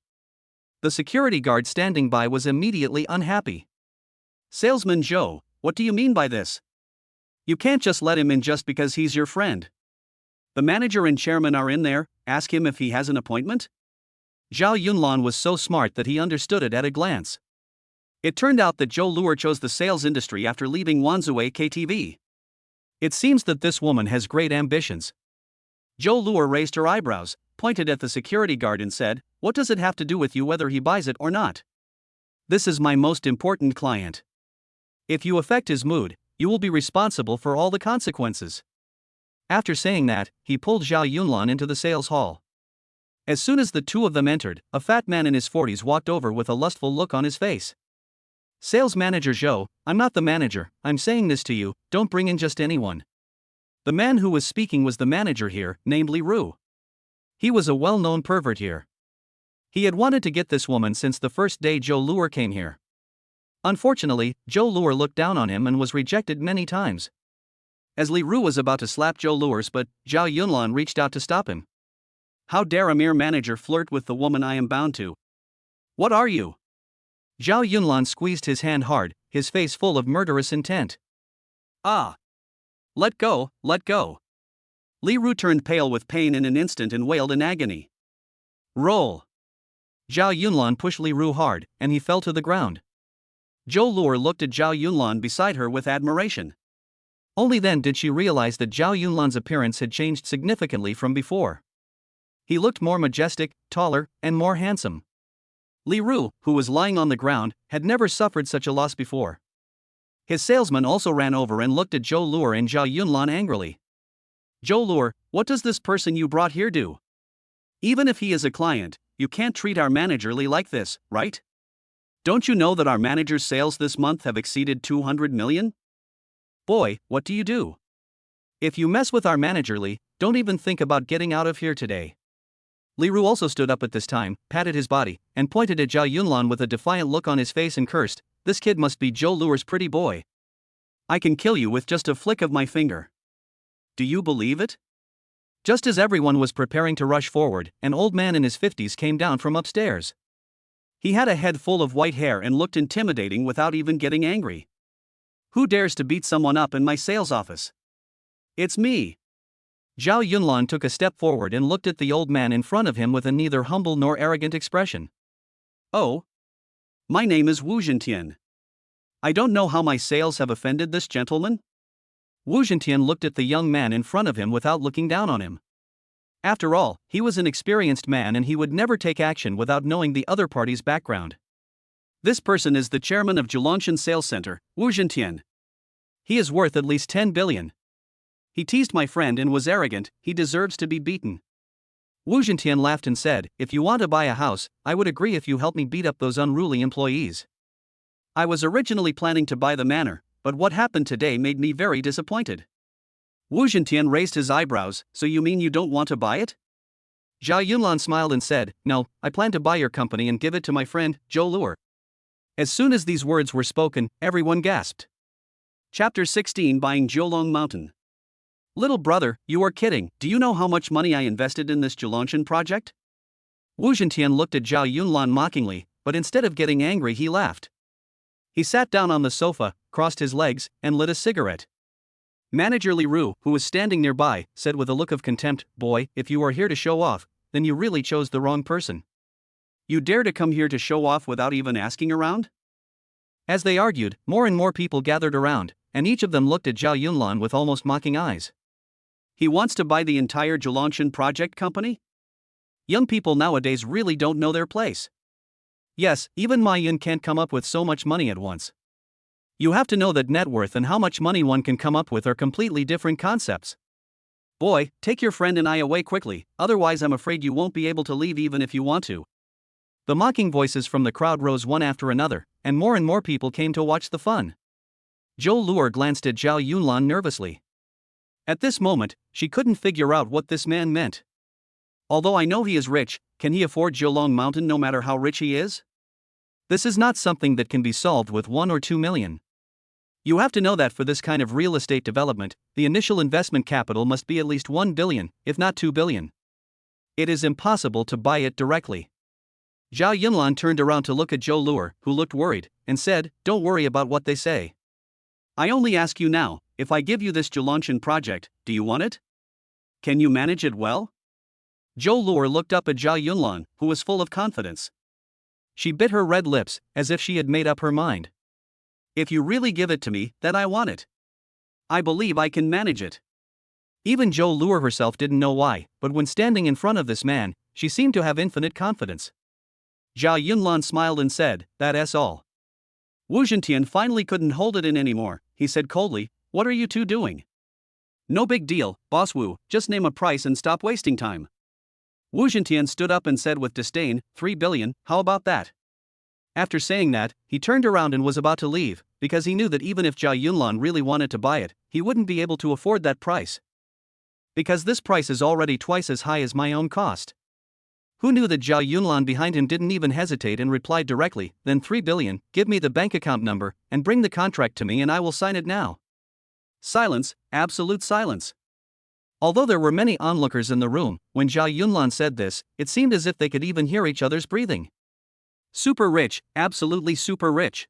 Speaker 1: The security guard standing by was immediately unhappy. Salesman Zhou, what do you mean by this? You can't just let him in just because he's your friend. The manager and chairman are in there, ask him if he has an appointment? Zhao Yunlan was so smart that he understood it at a glance. It turned out that Zhou Luer chose the sales industry after leaving Wanzhou KTV. It seems that this woman has great ambitions. Zhou Luer raised her eyebrows, pointed at the security guard and said, "What does it have to do with you whether he buys it or not? This is my most important client. If you affect his mood, you will be responsible for all the consequences." After saying that, he pulled Zhao Yunlan into the sales hall. As soon as the two of them entered, a fat man in his 40s walked over with a lustful look on his face. Sales manager Zhou, I'm not the manager, I'm saying this to you, don't bring in just anyone. The man who was speaking was the manager here, named Li Ru. He was a well-known pervert here. He had wanted to get this woman since the first day Zhou Luer came here. Unfortunately, Zhou Luer looked down on him and was rejected many times. As Li Ru was about to slap Zhou Luer's butt, Zhao Yunlan reached out to stop him. How dare a mere manager flirt with the woman I am bound to? What are you? Zhao Yunlan squeezed his hand hard, his face full of murderous intent. Ah! Let go, let go. Li Ru turned pale with pain in an instant and wailed in agony. Roll! Zhao Yunlan pushed Li Ru hard, and he fell to the ground. Zhou Luo looked at Zhao Yunlan beside her with admiration. Only then did she realize that Zhao Yunlan's appearance had changed significantly from before. He looked more majestic, taller, and more handsome. Li Ru, who was lying on the ground, had never suffered such a loss before. His salesman also ran over and looked at Zhou Luo and Zhao Yunlan angrily. Zhou Luo, what does this person you brought here do? Even if he is a client, you can't treat our manager Li like this, right? Don't you know that our manager's sales this month have exceeded 200 million? Boy, what do you do? If you mess with our manager Li, don't even think about getting out of here today. Li Ru also stood up at this time, patted his body, and pointed at Zhao Yunlan with a defiant look on his face and cursed, "This kid must be Zhou Luo's pretty boy. I can kill you with just a flick of my finger. Do you believe it?" Just as everyone was preparing to rush forward, an old man in his 50s came down from upstairs. He had a head full of white hair and looked intimidating without even getting angry. Who dares to beat someone up in my sales office? It's me. Zhao Yunlan took a step forward and looked at the old man in front of him with a neither humble nor arrogant expression. Oh. My name is Wu Zhentian. I don't know how my sales have offended this gentleman. Wu Zhentian looked at the young man in front of him without looking down on him. After all, he was an experienced man and he would never take action without knowing the other party's background. This person is the chairman of Zhilangshan Sales Center, Wu Zhentian. He is worth at least 10 billion. He teased my friend and was arrogant, he deserves to be beaten. Wu Zhentian laughed and said, "If you want to buy a house, I would agree if you help me beat up those unruly employees. I was originally planning to buy the manor, but what happened today made me very disappointed." Wu Zhentian raised his eyebrows, "So you mean you don't want to buy it?" Zhao Yunlan smiled and said, "No, I plan to buy your company and give it to my friend, Zhou Luo." As soon as these words were spoken, everyone gasped. Chapter 16 Buying Jiulong Mountain. Little brother, you are kidding. Do you know how much money I invested in this Zhilangshan project? Wu Zhentian looked at Zhao Yunlan mockingly, but instead of getting angry he laughed. He sat down on the sofa, crossed his legs, and lit a cigarette. Manager Li Ru, who was standing nearby, said with a look of contempt, "Boy, if you are here to show off, then you really chose the wrong person. You dare to come here to show off without even asking around?" As they argued, more and more people gathered around, and each of them looked at Zhao Yunlan with almost mocking eyes. He wants to buy the entire Zhilangshan project company? Young people nowadays really don't know their place. Yes, even Ma Yun can't come up with so much money at once. You have to know that net worth and how much money one can come up with are completely different concepts. Boy, take your friend and I away quickly, otherwise I'm afraid you won't be able to leave even if you want to. The mocking voices from the crowd rose one after another, and more people came to watch the fun. Zhou Luo glanced at Zhao Yunlan nervously. At this moment, she couldn't figure out what this man meant. Although I know he is rich, can he afford Jiulong Mountain no matter how rich he is? This is not something that can be solved with 1 or 2 million. You have to know that for this kind of real estate development, the initial investment capital must be at least 1 billion, if not 2 billion. It is impossible to buy it directly. Zhao Yunlan turned around to look at Zhou Luo, who looked worried, and said, "Don't worry about what they say. I only ask you now, if I give you this Zhilangshan project, do you want it? Can you manage it well?" Zhou Luo looked up at Zhao Yunlan, who was full of confidence. She bit her red lips, as if she had made up her mind. "If you really give it to me, then I want it. I believe I can manage it." Even Zhou Luo herself didn't know why, but when standing in front of this man, she seemed to have infinite confidence. Zhao Yunlan smiled and said, "That's all." Wu Zhentian finally couldn't hold it in anymore. He said coldly, "What are you two doing?" "No big deal, Boss Wu, just name a price and stop wasting time." Wu Zhentian stood up and said with disdain, 3 billion, how about that? After saying that, he turned around and was about to leave, because he knew that even if Zhao Yunlan really wanted to buy it, he wouldn't be able to afford that price. Because this price is already twice as high as my own cost. Who knew that Zhao Yunlan behind him didn't even hesitate and replied directly, "Then 3 billion, give me the bank account number, and bring the contract to me and I will sign it now." Silence, absolute silence. Although there were many onlookers in the room, when Zhao Yunlan said this, it seemed as if they could even hear each other's breathing. Super rich, absolutely super rich.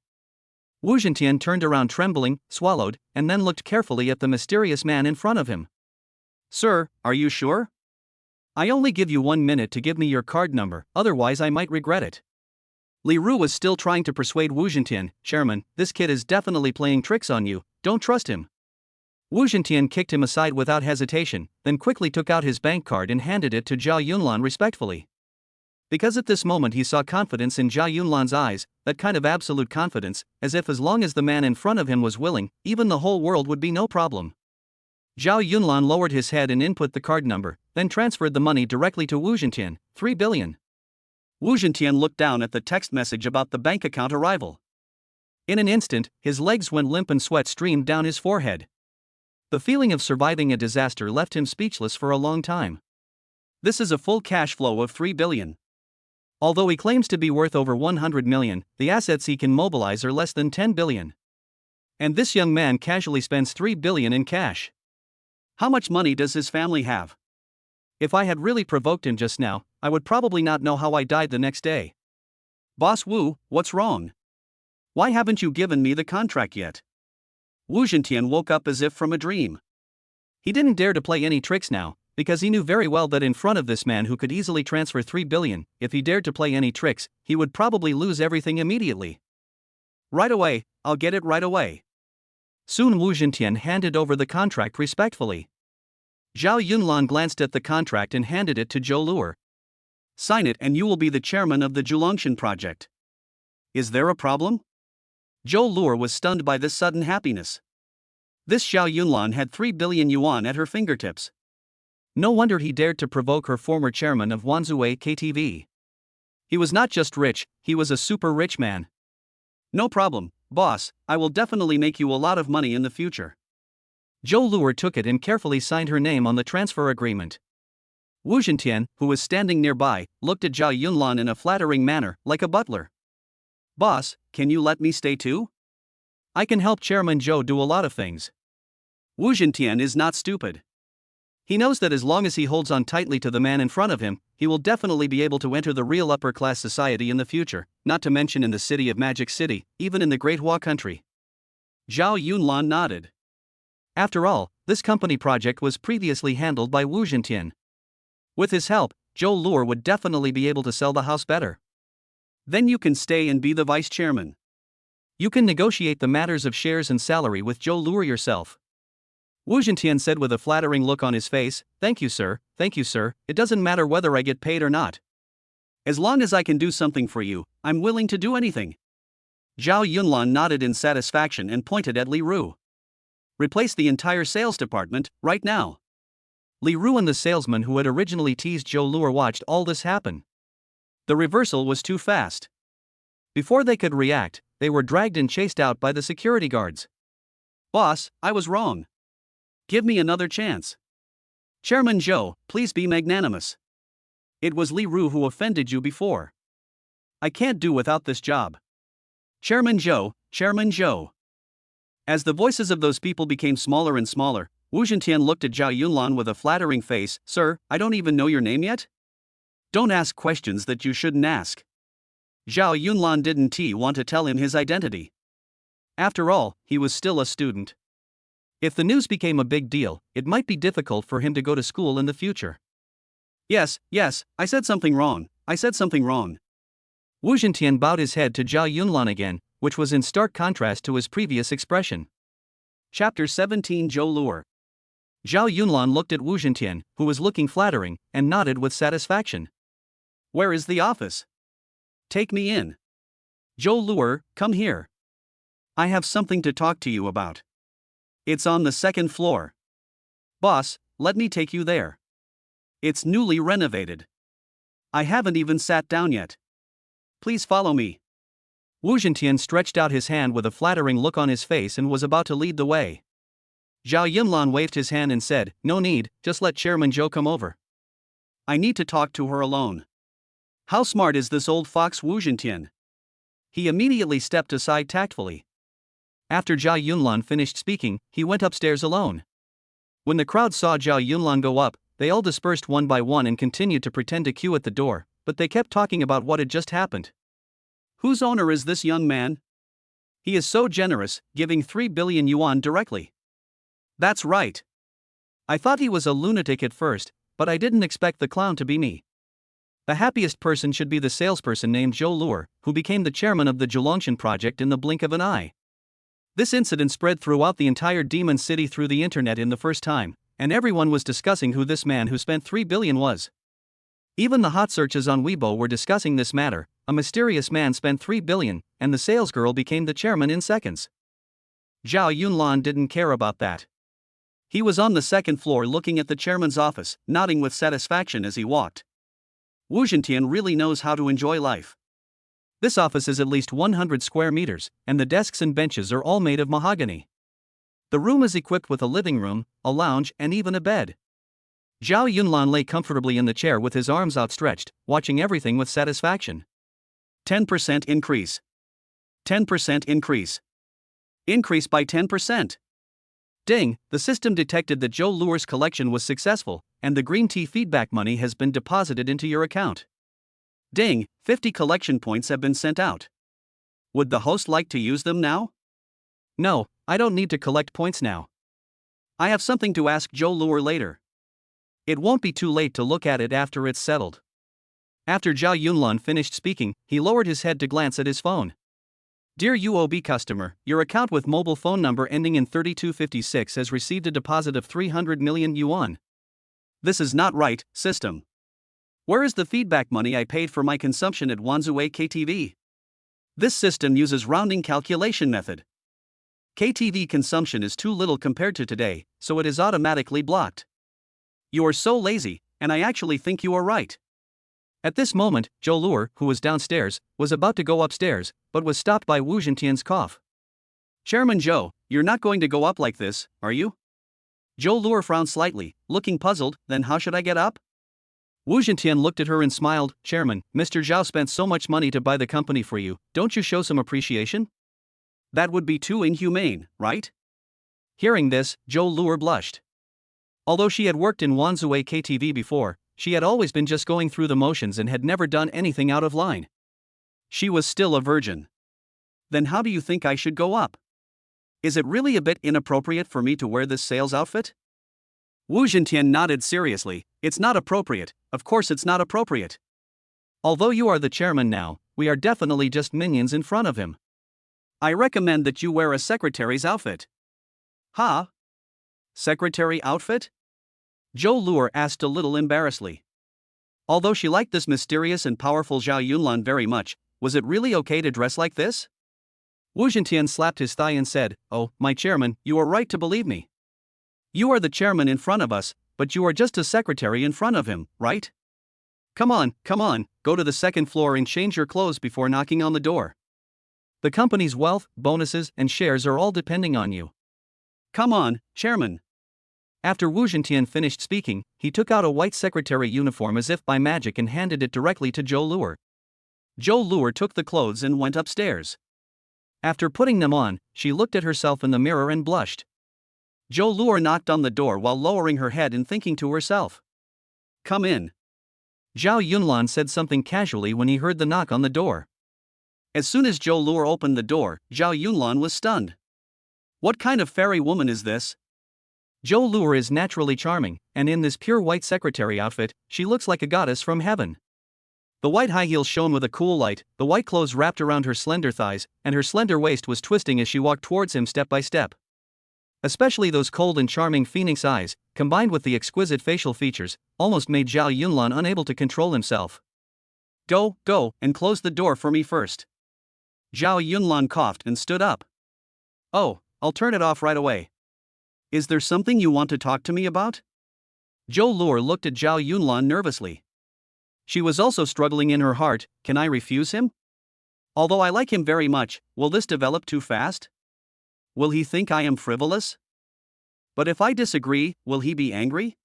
Speaker 1: Wu Zhentian turned around trembling, swallowed, and then looked carefully at the mysterious man in front of him. Sir, are you sure? I only give you 1 minute to give me your card number, otherwise I might regret it. Li Ru was still trying to persuade Wu Zhentian, Chairman, this kid is definitely playing tricks on you, don't trust him. Wu Zhentian kicked him aside without hesitation, then quickly took out his bank card and handed it to Zhao Yunlan respectfully. Because at this moment he saw confidence in Zhao Yunlan's eyes, that kind of absolute confidence, as if as long as the man in front of him was willing, even the whole world would be no problem. Zhao Yunlan lowered his head and input the card number, then transferred the money directly to Wu Zhentian, 3 billion. Wu Zhentian looked down at the text message about the bank account arrival. In an instant, his legs went limp and sweat streamed down his forehead. The feeling of surviving a disaster left him speechless for a long time. This is a full cash flow of 3 billion. Although he claims to be worth over 100 million, the assets he can mobilize are less than 10 billion. And this young man casually spends 3 billion in cash. How much money does his family have? If I had really provoked him just now, I would probably not know how I died the next day. Boss Wu, what's wrong? Why haven't you given me the contract yet? Wu Zhentian woke up as if from a dream. He didn't dare to play any tricks now, because he knew very well that in front of this man who could easily transfer 3 billion, if he dared to play any tricks, he would probably lose everything immediately. Right away, I'll get it right away. Soon Wu Zhentian handed over the contract respectfully. Zhao Yunlan glanced at the contract and handed it to Zhou Luer. Sign it and you will be the chairman of the Zhulongshan project. Is there a problem? Zhou Luer was stunned by this sudden happiness. This Zhao Yunlan had 3 billion yuan at her fingertips. No wonder he dared to provoke her former chairman of Wanzhou KTV. He was not just rich, he was a super rich man. No problem, boss, I will definitely make you a lot of money in the future. Zhou Luer took it and carefully signed her name on the transfer agreement. Wu Zhentian, who was standing nearby, looked at Zhao Yunlan in a flattering manner, like a butler. Boss, can you let me stay too? I can help Chairman Zhou do a lot of things. Wu Zhentian is not stupid. He knows that as long as he holds on tightly to the man in front of him, he will definitely be able to enter the real upper-class society in the future, not to mention in the city of Magic City, even in the Great Hua country. Zhao Yunlan nodded. After all, this company project was previously handled by Wu Zhentian. With his help, Zhou Luer would definitely be able to sell the house better. Then you can stay and be the vice chairman. You can negotiate the matters of shares and salary with Zhou Luer yourself. Wu Zhentian said with a flattering look on his face, thank you sir, it doesn't matter whether I get paid or not. As long as I can do something for you, I'm willing to do anything. Zhao Yunlan nodded in satisfaction and pointed at Li Ru. Replace the entire sales department, right now. Li Ru and the salesman who had originally teased Zhou Luer watched all this happen. The reversal was too fast. Before they could react, they were dragged and chased out by the security guards. Boss, I was wrong. Give me another chance. Chairman Zhou, please be magnanimous. It was Li Ru who offended you before. I can't do without this job. Chairman Zhou, Chairman Zhou. As the voices of those people became smaller and smaller, Wu Zhentian looked at Zhao Yunlan with a flattering face. Sir, I don't even know your name yet? Don't ask questions that you shouldn't ask. Zhao Yunlan didn't want to tell him his identity. After all, he was still a student. If the news became a big deal, it might be difficult for him to go to school in the future. Yes, I said something wrong. Wu Zhentian bowed his head to Zhao Yunlan again, which was in stark contrast to his previous expression. Chapter 17 Zhou Luer. Zhao Yunlan looked at Wu Zhentian, who was looking flattering, and nodded with satisfaction. Where is the office? Take me in. Zhou Luer, come here. I have something to talk to you about. It's on the second floor. Boss, let me take you there. It's newly renovated. I haven't even sat down yet. Please follow me. Wu Zhentian stretched out his hand with a flattering look on his face and was about to lead the way. Zhao Yunlan waved his hand and said, no need, just let Chairman Zhou come over. I need to talk to her alone. How smart is this old fox Wu Zhentian? He immediately stepped aside tactfully. After Zhao Yunlan finished speaking, he went upstairs alone. When the crowd saw Zhao Yunlan go up, they all dispersed one by one and continued to pretend to queue at the door, but they kept talking about what had just happened. Whose owner is this young man? He is so generous, giving 3 billion yuan directly. That's right. I thought he was a lunatic at first, but I didn't expect the clown to be me. The happiest person should be the salesperson named Zhou Luer, who became the chairman of the Zhulongshan project in the blink of an eye. This incident spread throughout the entire demon city through the internet in the first time, and everyone was discussing who this man who spent 3 billion was. Even the hot searches on Weibo were discussing this matter. A mysterious man spent 3 billion, and the salesgirl became the chairman in seconds. Zhao Yunlan didn't care about that. He was on the second floor looking at the chairman's office, nodding with satisfaction as he walked. Wu Zhentian really knows how to enjoy life. This office is at least 100 square meters, and the desks and benches are all made of mahogany. The room is equipped with a living room, a lounge, and even a bed. Zhao Yunlan lay comfortably in the chair with his arms outstretched, watching everything with satisfaction. 10% increase. 10% increase. Increase by 10%. Ding, the system detected that Zhou Luer's collection was successful, and the green tea feedback money has been deposited into your account. Ding, 50 collection points have been sent out. Would the host like to use them now? No, I don't need to collect points now. I have something to ask Zhou Luer later. It won't be too late to look at it after it's settled. After Zhao Yunlan finished speaking, he lowered his head to glance at his phone. Dear UOB customer, your account with mobile phone number ending in 3256 has received a deposit of 300 million yuan. This is not right, system. Where is the feedback money I paid for my consumption at Wanzhou KTV? This system uses rounding calculation method. KTV consumption is too little compared to today, so it is automatically blocked. You are so lazy, and I actually think you are right. At this moment, Zhou Luer, who was downstairs, was about to go upstairs, but was stopped by Wu Zhentian's cough. Chairman Zhou, you're not going to go up like this, are you? Zhou Luer frowned slightly, looking puzzled. Then how should I get up? Wu Zhentian looked at her and smiled. Chairman, Mr. Zhao spent so much money to buy the company for you, don't you show some appreciation? That would be too inhumane, right? Hearing this, Zhou Luer blushed. Although she had worked in Wanzhou KTV before, she had always been just going through the motions and had never done anything out of line. She was still a virgin. Then how do you think I should go up? Is it really a bit inappropriate for me to wear this sales outfit? Wu Zhentian nodded seriously. It's not appropriate, of course it's not appropriate. Although you are the chairman now, we are definitely just minions in front of him. I recommend that you wear a secretary's outfit. Huh? Secretary outfit? Zhou Luer asked a little embarrassedly. Although she liked this mysterious and powerful Zhao Yunlan very much, was it really okay to dress like this? Wu Zhentian slapped his thigh and said, Oh, my chairman, you are right to believe me. You are the chairman in front of us, but you are just a secretary in front of him, right? Come on, go to the second floor and change your clothes before knocking on the door. The company's wealth, bonuses, and shares are all depending on you. Come on, chairman. After Wu Zhentian finished speaking, he took out a white secretary uniform as if by magic and handed it directly to Zhou Luer. Zhou Luer took the clothes and went upstairs. After putting them on, she looked at herself in the mirror and blushed. Zhou Luer knocked on the door while lowering her head and thinking to herself. Come in. Zhao Yunlan said something casually when he heard the knock on the door. As soon as Zhou Luer opened the door, Zhao Yunlan was stunned. What kind of fairy woman is this? Zhou Luer is naturally charming, and in this pure white secretary outfit, she looks like a goddess from heaven. The white high heels shone with a cool light, the white clothes wrapped around her slender thighs, and her slender waist was twisting as she walked towards him step by step. Especially those cold and charming phoenix eyes, combined with the exquisite facial features, almost made Zhao Yunlan unable to control himself. Go, and close the door for me first. Zhao Yunlan coughed and stood up. Oh, I'll turn it off right away. Is there something you want to talk to me about? Zhou Luer looked at Zhao Yunlan nervously. She was also struggling in her heart. Can I refuse him? Although I like him very much, will this develop too fast? Will he think I am frivolous? But if I disagree, will he be angry?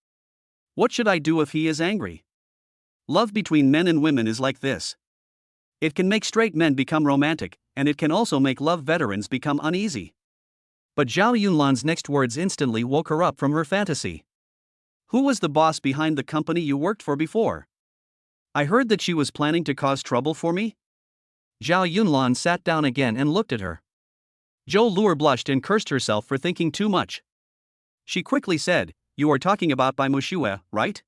Speaker 1: What should I do if he is angry? Love between men and women is like this. It can make straight men become romantic, and it can also make love veterans become uneasy. But Zhao Yunlan's next words instantly woke her up from her fantasy. Who was the boss behind the company you worked for before? I heard that she was planning to cause trouble for me? Zhao Yunlan sat down again and looked at her. Zhou Luer blushed and cursed herself for thinking too much. She quickly said, "You are talking about Bai Mushue, right?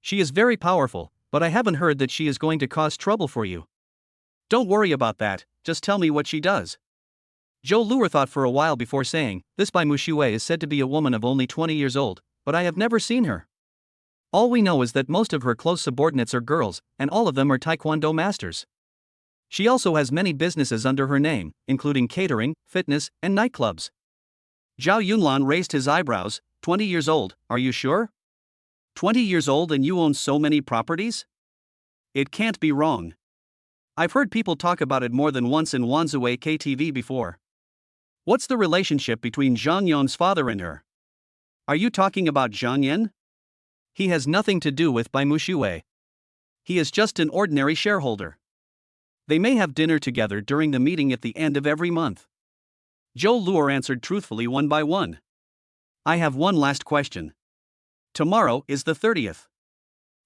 Speaker 1: She is very powerful, but I haven't heard that she is going to cause trouble for you. Don't worry about that, just tell me what she does." Zhou Luer thought for a while before saying, "This Bai Mushue is said to be a woman of only 20 years old, but I have never seen her. All we know is that most of her close subordinates are girls, and all of them are taekwondo masters. She also has many businesses under her name, including catering, fitness, and nightclubs." Zhao Yunlan raised his eyebrows. 20 years old, are you sure? 20 years old and you own so many properties? It can't be wrong. I've heard people talk about it more than once in Wanzhou KTV before. What's the relationship between Zhang Yun's father and her? Are you talking about Zhang Yan? He has nothing to do with Bai Mushue. He is just an ordinary shareholder. They may have dinner together during the meeting at the end of every month. Zhou Luer answered truthfully one by one. I have one last question. Tomorrow is the 30th.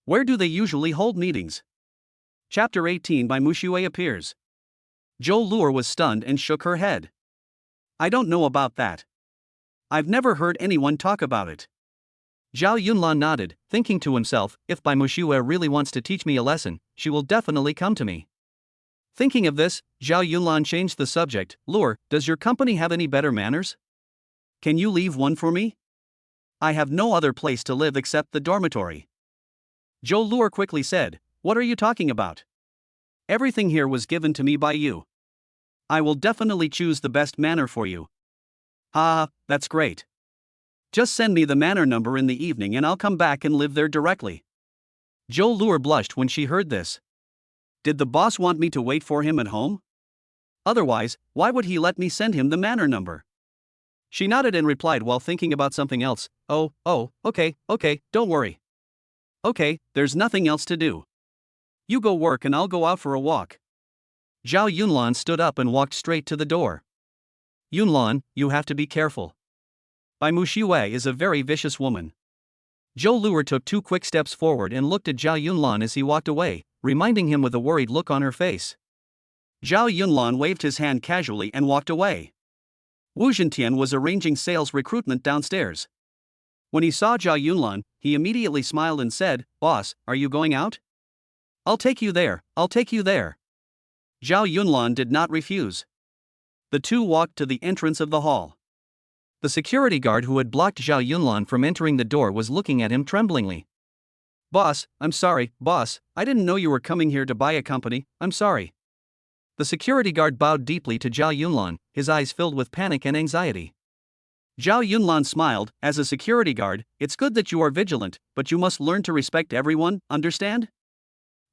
Speaker 1: Where do they usually hold meetings? Chapter 18 by Mushue appears. Zhou Luer was stunned and shook her head. I don't know about that. I've never heard anyone talk about it. Zhao Yunlan nodded, thinking to himself, if Bai Mushue really wants to teach me a lesson, she will definitely come to me. Thinking of this, Zhao Yunlan changed the subject. Luer, does your company have any better manners? Can you leave one for me? I have no other place to live except the dormitory. Zhou Luer quickly said, what are you talking about? Everything here was given to me by you. I will definitely choose the best manor for you. Ah, that's great. Just send me the manor number in the evening and I'll come back and live there directly. Zhou Luer blushed when she heard this. Did the boss want me to wait for him at home? Otherwise, why would he let me send him the manor number? She nodded and replied while thinking about something else. Oh, okay, don't worry. Okay, there's nothing else to do. You go work and I'll go out for a walk. Zhao Yunlan stood up and walked straight to the door. Yunlan, you have to be careful. Bai Mushue is a very vicious woman. Zhou Luer took 2 quick steps forward and looked at Zhao Yunlan as he walked away, reminding him with a worried look on her face. Zhao Yunlan waved his hand casually and walked away. Wu Zhentian was arranging sales recruitment downstairs. When he saw Zhao Yunlan, he immediately smiled and said, "Boss, are you going out?" I'll take you there. Zhao Yunlan did not refuse. The two walked to the entrance of the hall. The security guard who had blocked Zhao Yunlan from entering the door was looking at him tremblingly. Boss, I'm sorry, boss, I didn't know you were coming here to buy a company, I'm sorry. The security guard bowed deeply to Zhao Yunlan, his eyes filled with panic and anxiety. Zhao Yunlan smiled. As a security guard, it's good that you are vigilant, but you must learn to respect everyone, understand?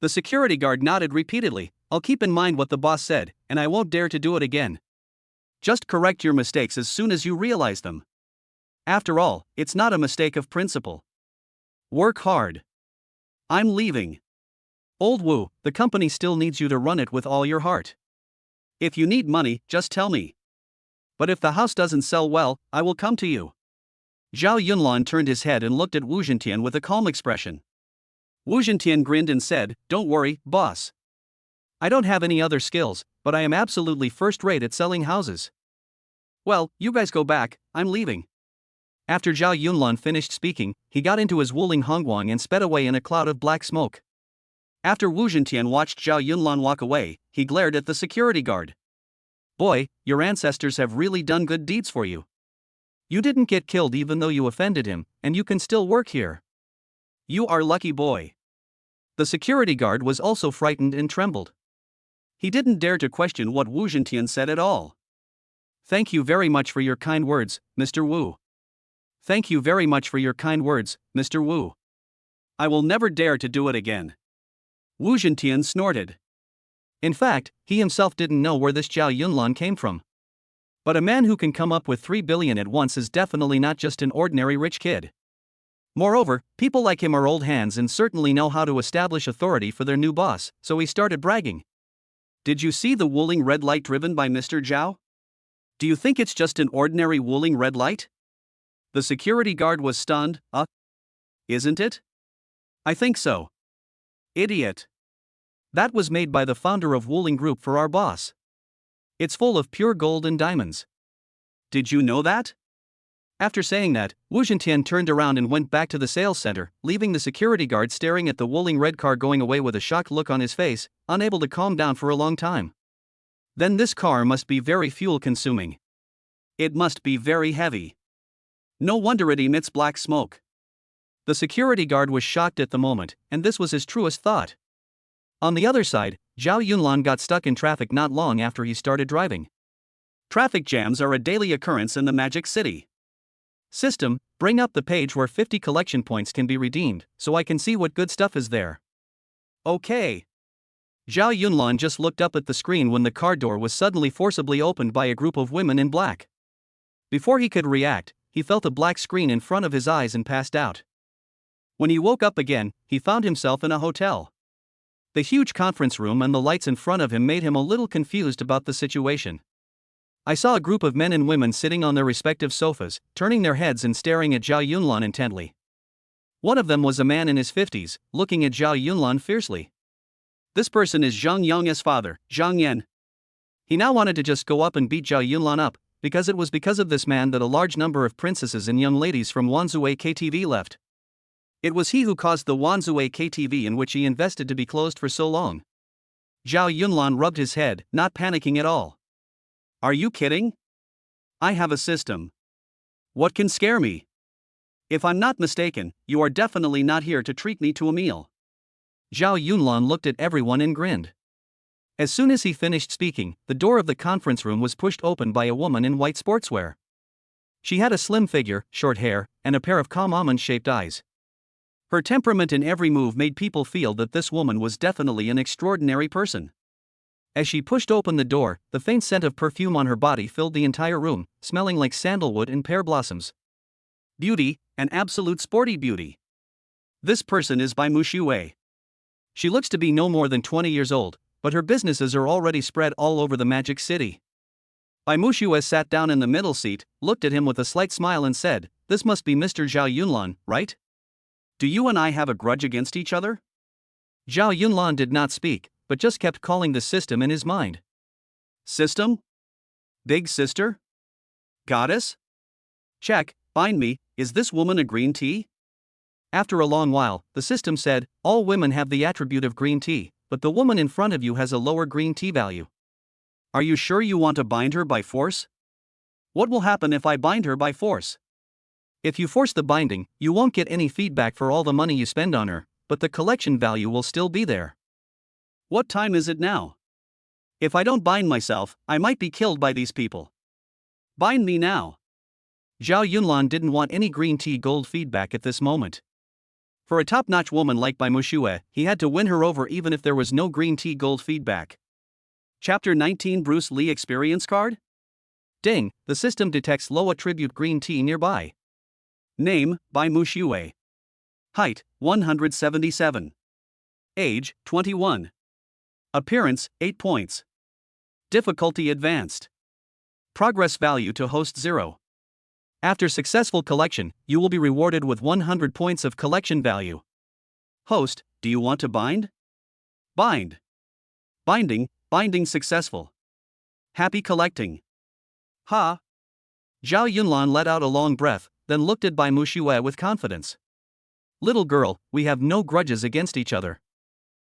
Speaker 1: The security guard nodded repeatedly. I'll keep in mind what the boss said, and I won't dare to do it again. Just correct your mistakes as soon as you realize them. After all, it's not a mistake of principle. Work hard. I'm leaving. Old Wu, the company still needs you to run it with all your heart. If you need money, just tell me. But if the house doesn't sell well, I will come to you. Zhao Yunlan turned his head and looked at Wu Zhentian with a calm expression. Wu Zhentian grinned and said, Don't worry, boss. I don't have any other skills, but I am absolutely first-rate at selling houses. Well, you guys go back, I'm leaving. After Zhao Yunlan finished speaking, he got into his Wuling Hongguang and sped away in a cloud of black smoke. After Wu Zhentian watched Zhao Yunlan walk away, he glared at the security guard. Boy, your ancestors have really done good deeds for you. You didn't get killed even though you offended him, and you can still work here. You are lucky boy. The security guard was also frightened and trembled. He didn't dare to question what Wu Zhentian said at all. Thank you very much for your kind words, Mr. Wu. Thank you very much for your kind words, Mr. Wu. I will never dare to do it again. Wu Zhentian snorted. In fact, he himself didn't know where this Zhao Yunlan came from. But a man who can come up with 3 billion at once is definitely not just an ordinary rich kid. Moreover, people like him are old hands and certainly know how to establish authority for their new boss, so he started bragging. Did you see the Wuling red light driven by Mr. Zhao? Do you think it's just an ordinary Wuling red light? The security guard was stunned. Isn't it? I think so. Idiot. That was made by the founder of Wuling Group for our boss. It's full of pure gold and diamonds. Did you know that? After saying that, Wu Zhentian turned around and went back to the sales center, leaving the security guard staring at the Wuling red car going away with a shocked look on his face, unable to calm down for a long time. Then this car must be very fuel-consuming. It must be very heavy. No wonder it emits black smoke. The security guard was shocked at the moment, and this was his truest thought. On the other side, Zhao Yunlan got stuck in traffic not long after he started driving. Traffic jams are a daily occurrence in the Magic City. System, bring up the page where 50 collection points can be redeemed, so I can see what good stuff is there. Okay. Zhao Yunlan just looked up at the screen when the car door was suddenly forcibly opened by a group of women in black. Before he could react, he felt a black screen in front of his eyes and passed out. When he woke up again, he found himself in a hotel. The huge conference room and the lights in front of him made him a little confused about the situation. I saw a group of men and women sitting on their respective sofas, turning their heads and staring at Zhao Yunlan intently. One of them was a man in his 50s, looking at Zhao Yunlan fiercely. This person is Zhang Yong's father, Zhang Yan. He now wanted to just go up and beat Zhao Yunlan up, because it was because of this man that a large number of princesses and young ladies from Wanzue KTV left. It was he who caused the Wanzue KTV in which he invested to be closed for so long. Zhao Yunlan rubbed his head, not panicking at all. Are you kidding? I have a system. What can scare me? If I'm not mistaken, you are definitely not here to treat me to a meal. Zhao Yunlan looked at everyone and grinned. As soon as he finished speaking, the door of the conference room was pushed open by a woman in white sportswear. She had a slim figure, short hair, and a pair of calm almond-shaped eyes. Her temperament in every move made people feel that this woman was definitely an extraordinary person. As she pushed open the door, the faint scent of perfume on her body filled the entire room, smelling like sandalwood and pear blossoms. Beauty, an absolute sporty beauty. This person is Bai Muxue. She looks to be no more than 20 years old, but her businesses are already spread all over the Magic City. Bai Muxue sat down in the middle seat, looked at him with a slight smile and said, "This must be Mr. Zhao Yunlan, right? Do you and I have a grudge against each other?" Zhao Yunlan did not speak, but just kept calling the system in his mind. System? Big sister? Goddess? Check, find me, is this woman a green tea? After a long while, the system said, all women have the attribute of green tea, but the woman in front of you has a lower green tea value. Are you sure you want to bind her by force? What will happen if I bind her by force? If you force the binding, you won't get any feedback for all the money you spend on her, but the collection value will still be there. What time is it now? If I don't bind myself, I might be killed by these people. Bind me now. Zhao Yunlan didn't want any green tea gold feedback at this moment. For a top-notch woman like Bai Muxue, he had to win her over even if there was no green tea gold feedback. Chapter 19 Bruce Lee Experience Card? Ding, the system detects low attribute green tea nearby. Name, Bai Muxue. Height, 177. Age, 21. Appearance, 8 points. Difficulty advanced. Progress value to host 0. After successful collection, you will be rewarded with 100 points of collection value. Host, do you want to bind? Bind. Binding successful. Happy collecting. Ha! Zhao Yunlan let out a long breath, then looked at Bai Muxue with confidence. Little girl, we have no grudges against each other.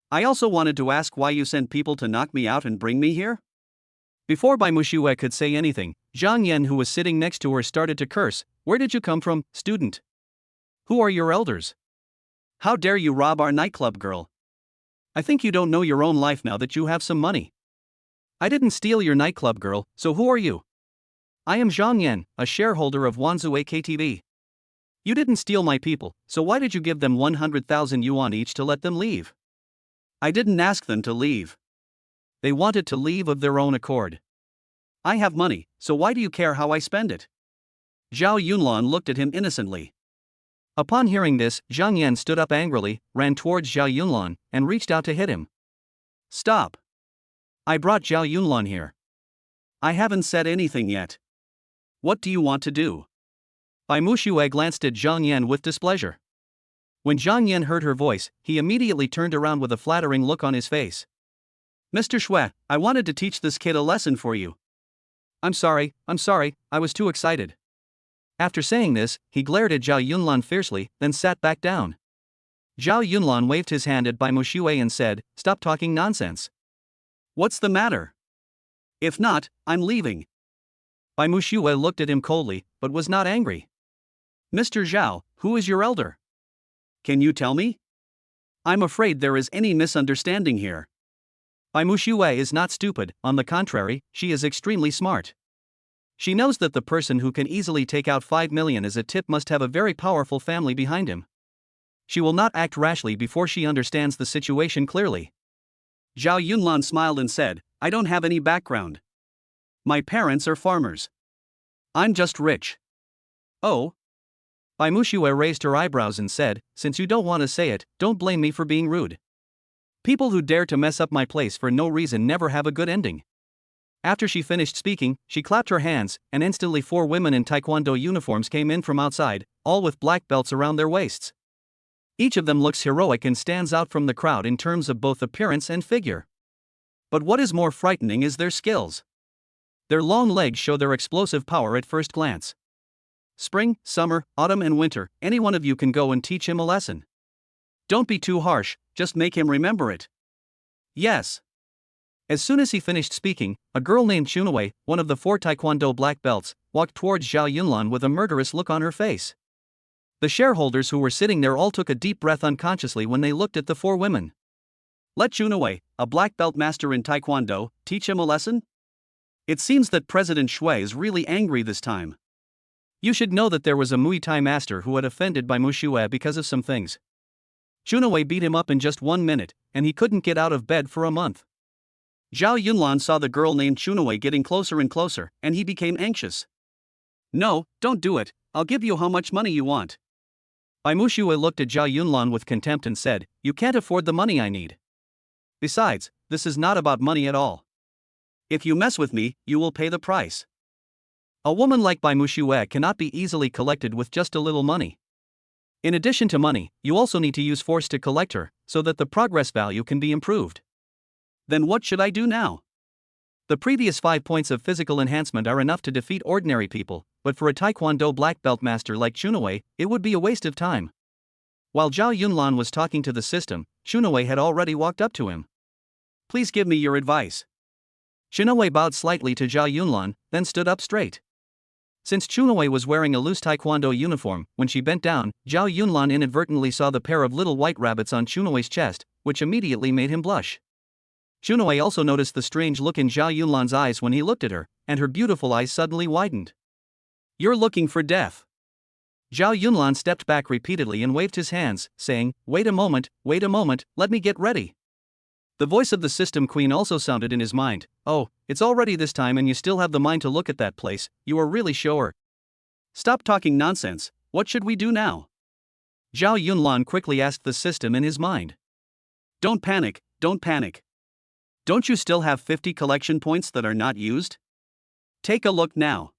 Speaker 1: I also wanted to ask why you sent people to knock me out and bring me here? Before Bai Muxue could say anything, Zhang Yan, who was sitting next to her, started to curse. Where did you come from, student? Who are your elders? How dare you rob our nightclub girl? I think you don't know your own life now that you have some money. I didn't steal your nightclub girl, so who are you? I am Zhang Yan, a shareholder of Wanzue KTV. You didn't steal my people, so why did you give them 100,000 yuan each to let them leave? I didn't ask them to leave. They wanted to leave of their own accord. I have money, so why do you care how I spend it? Zhao Yunlan looked at him innocently. Upon hearing this, Zhang Yan stood up angrily, ran towards Zhao Yunlan, and reached out to hit him. Stop. I brought Zhao Yunlan here. I haven't said anything yet. What do you want to do? Bai Muxue glanced at Zhang Yan with displeasure. When Zhang Yan heard her voice, he immediately turned around with a flattering look on his face. Mr. Shui, I wanted to teach this kid a lesson for you. I'm sorry, I was too excited. After saying this, he glared at Zhao Yunlan fiercely, then sat back down. Zhao Yunlan waved his hand at Bai Muxue and said, "Stop talking nonsense." What's the matter? If not, I'm leaving. Bai Muxue looked at him coldly, but was not angry. Mr. Zhao, who is your elder? Can you tell me? I'm afraid there is any misunderstanding here. Bai Muxue is not stupid, on the contrary, she is extremely smart. She knows that the person who can easily take out 5 million as a tip must have a very powerful family behind him. She will not act rashly before she understands the situation clearly. Zhao Yunlan smiled and said, I don't have any background. My parents are farmers. I'm just rich. Oh? Bai Muxue raised her eyebrows and said, since you don't want to say it, don't blame me for being rude. People who dare to mess up my place for no reason never have a good ending. After she finished speaking, she clapped her hands, and instantly 4 women in taekwondo uniforms came in from outside, all with black belts around their waists. Each of them looks heroic and stands out from the crowd in terms of both appearance and figure. But what is more frightening is their skills. Their long legs show their explosive power at first glance. Spring, summer, autumn and winter, any one of you can go and teach him a lesson. Don't be too harsh, just make him remember it. Yes. As soon as he finished speaking, a girl named Chunwei, one of the 4 taekwondo black belts, walked towards Zhao Yunlan with a murderous look on her face. The shareholders who were sitting there all took a deep breath unconsciously when they looked at the 4 women. Let Chunwei, a black belt master in taekwondo, teach him a lesson? It seems that President Shui is really angry this time. You should know that there was a Muay Thai master who had offended Bai Muxue because of some things. Chunwei beat him up in just 1 minute, and he couldn't get out of bed for a month. Zhao Yunlan saw the girl named Chunwei getting closer and closer, and he became anxious. No, don't do it, I'll give you how much money you want. Bai Muxue looked at Zhao Yunlan with contempt and said, you can't afford the money I need. Besides, this is not about money at all. If you mess with me, you will pay the price. A woman like Bai Muxue cannot be easily collected with just a little money. In addition to money, you also need to use force to collect her, so that the progress value can be improved. Then what should I do now? The previous 5 points of physical enhancement are enough to defeat ordinary people, but for a taekwondo black belt master like Chunwei, it would be a waste of time. While Zhao Yunlan was talking to the system, Chunwei had already walked up to him. Please give me your advice. Chunwei bowed slightly to Zhao Yunlan, then stood up straight. Since Chunwei was wearing a loose taekwondo uniform, when she bent down, Zhao Yunlan inadvertently saw the pair of little white rabbits on Chunwei's chest, which immediately made him blush. Chunwei also noticed the strange look in Zhao Yunlan's eyes when he looked at her, and her beautiful eyes suddenly widened. You're looking for death. Zhao Yunlan stepped back repeatedly and waved his hands, saying, wait a moment, let me get ready. The voice of the system queen also sounded in his mind, oh, it's already this time and you still have the mind to look at that place, you are really sure. Stop talking nonsense, what should we do now? Zhao Yunlan quickly asked the system in his mind. Don't panic. Don't you still have 50 collection points that are not used? Take a look now.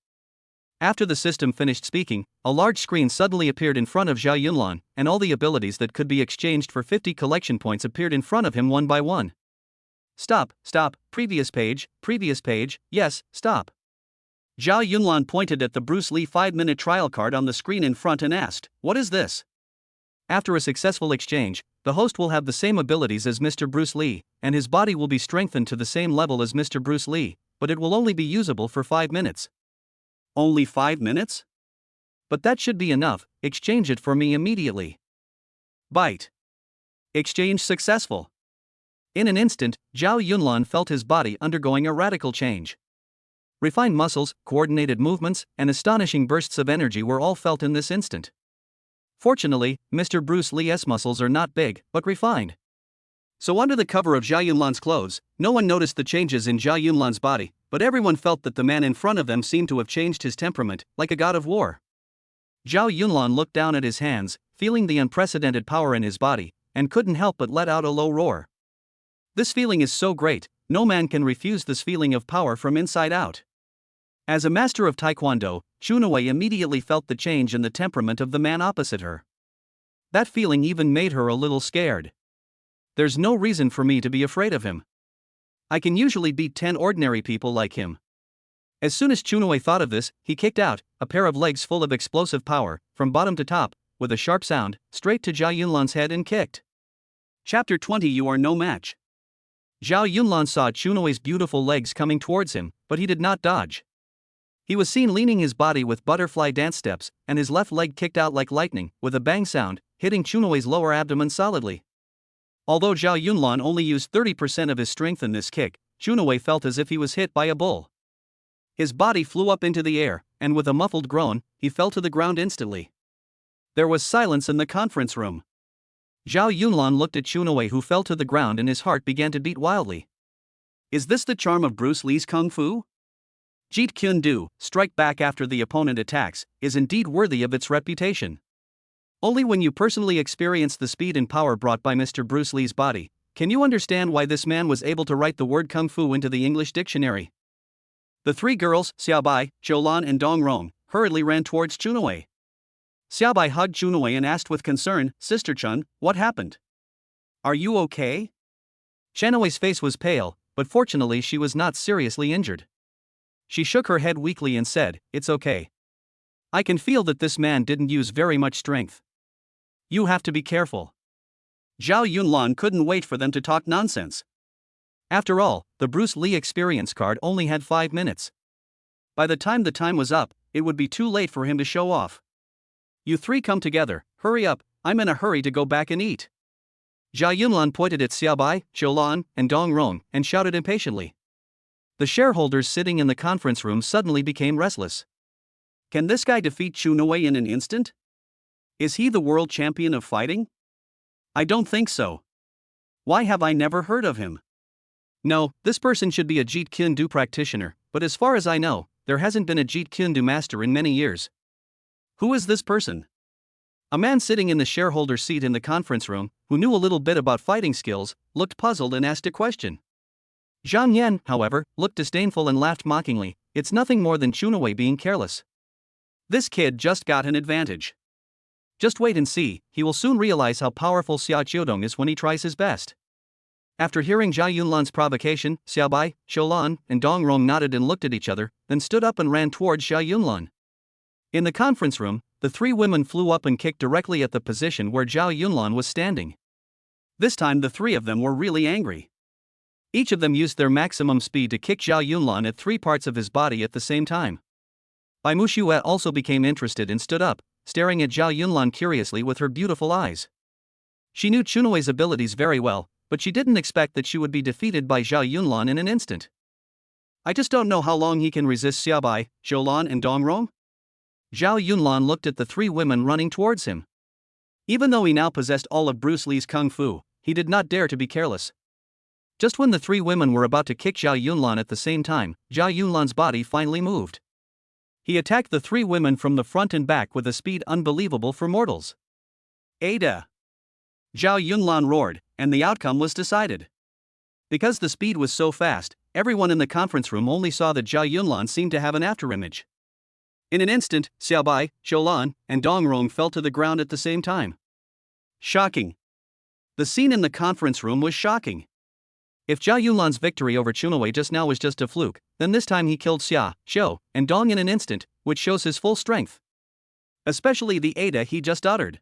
Speaker 1: After the system finished speaking, a large screen suddenly appeared in front of Zhao Yunlan, and all the abilities that could be exchanged for 50 collection points appeared in front of him one by one. Stop, previous page, yes, stop. Zhao Yunlan pointed at the Bruce Lee 5-minute trial card on the screen in front and asked, what is this? After a successful exchange, the host will have the same abilities as Mr. Bruce Lee, and his body will be strengthened to the same level as Mr. Bruce Lee, but it will only be usable for 5 minutes. Only 5 minutes? But that should be enough, exchange it for me immediately. Bite. Exchange successful. In an instant, Zhao Yunlan felt his body undergoing a radical change. Refined muscles, coordinated movements, and astonishing bursts of energy were all felt in this instant. Fortunately, Mr. Bruce Lee's muscles are not big, but refined. So under the cover of Zhao Yunlan's clothes, no one noticed the changes in Zhao Yunlan's body, but everyone felt that the man in front of them seemed to have changed his temperament, like a god of war. Zhao Yunlan looked down at his hands, feeling the unprecedented power in his body, and couldn't help but let out a low roar. This feeling is so great, no man can refuse this feeling of power from inside out. As a master of Taekwondo, Chunwei immediately felt the change in the temperament of the man opposite her. That feeling even made her a little scared. There's no reason for me to be afraid of him. I can usually beat 10 ordinary people like him. As soon as Chunwei thought of this, he kicked out, a pair of legs full of explosive power, from bottom to top, with a sharp sound, straight to Zhao Yunlan's head and kicked. Chapter 20 You Are No Match. Zhao Yunlan saw Chunwei's beautiful legs coming towards him, but he did not dodge. He was seen leaning his body with butterfly dance steps, and his left leg kicked out like lightning, with a bang sound, hitting Chunwei's lower abdomen solidly. Although Zhao Yunlan only used 30% of his strength in this kick, Chunwei felt as if he was hit by a bull. His body flew up into the air, and with a muffled groan, he fell to the ground instantly. There was silence in the conference room. Zhao Yunlan looked at Chunwei, who fell to the ground, and his heart began to beat wildly. Is this the charm of Bruce Lee's Kung Fu? Jeet Kune Do, strike back after the opponent attacks, is indeed worthy of its reputation. Only when you personally experience the speed and power brought by Mr. Bruce Lee's body, can you understand why this man was able to write the word Kung Fu into the English dictionary. The three girls, Xiaobai, Zhoulan and Dongrong, hurriedly ran towards Chunwei. Xiaobai hugged Chunwei and asked with concern, Sister Chun, what happened? Are you okay? Chunwei's face was pale, but fortunately she was not seriously injured. She shook her head weakly and said, It's okay. I can feel that this man didn't use very much strength. You have to be careful. Zhao Yunlan couldn't wait for them to talk nonsense. After all, the Bruce Lee experience card only had 5 minutes. By the time was up, it would be too late for him to show off. You three come together, hurry up, I'm in a hurry to go back and eat. Zhao Yunlan pointed at Xiaobai, Zhoulan, and Dongrong, and shouted impatiently. The shareholders sitting in the conference room suddenly became restless. Can this guy defeat Chunwei in an instant? Is he the world champion of fighting? I don't think so. Why have I never heard of him? No, this person should be a Jeet Kune Do practitioner, but as far as I know, there hasn't been a Jeet Kune Do master in many years. Who is this person? A man sitting in the shareholder seat in the conference room, who knew a little bit about fighting skills, looked puzzled and asked a question. Zhang Yan, however, looked disdainful and laughed mockingly. It's nothing more than Chunwei being careless. This kid just got an advantage. Just wait and see, he will soon realize how powerful Xiao Qiudong is when he tries his best. After hearing Zhao Yunlan's provocation, Xiaobai, Zhoulan, and Dongrong nodded and looked at each other, then stood up and ran towards Zhao Yunlan. In the conference room, the three women flew up and kicked directly at the position where Zhao Yunlan was standing. This time the three of them were really angry. Each of them used their maximum speed to kick Zhao Yunlan at 3 parts of his body at the same time. Bai Muxue also became interested and stood up, staring at Zhao Yunlan curiously with her beautiful eyes. She knew Chunwei's abilities very well, but she didn't expect that she would be defeated by Zhao Yunlan in an instant. I just don't know how long he can resist Xiaobai, Zhoulan and Dongrong. Zhao Yunlan looked at the 3 women running towards him. Even though he now possessed all of Bruce Lee's Kung Fu, he did not dare to be careless. Just when the 3 women were about to kick Zhao Yunlan at the same time, Zhao Yunlan's body finally moved. He attacked the 3 women from the front and back with a speed unbelievable for mortals. Ada! Zhao Yunlan roared, and the outcome was decided. Because the speed was so fast, everyone in the conference room only saw that Zhao Yunlan seemed to have an afterimage. In an instant, Xiaobai, Zhoulan, and Dongrong fell to the ground at the same time. Shocking. The scene in the conference room was shocking. If Zhao Yunlan's victory over Chunwei just now was just a fluke, then this time he killed Xia, Xiao, and Dong in an instant, which shows his full strength. Especially the Ada he just uttered.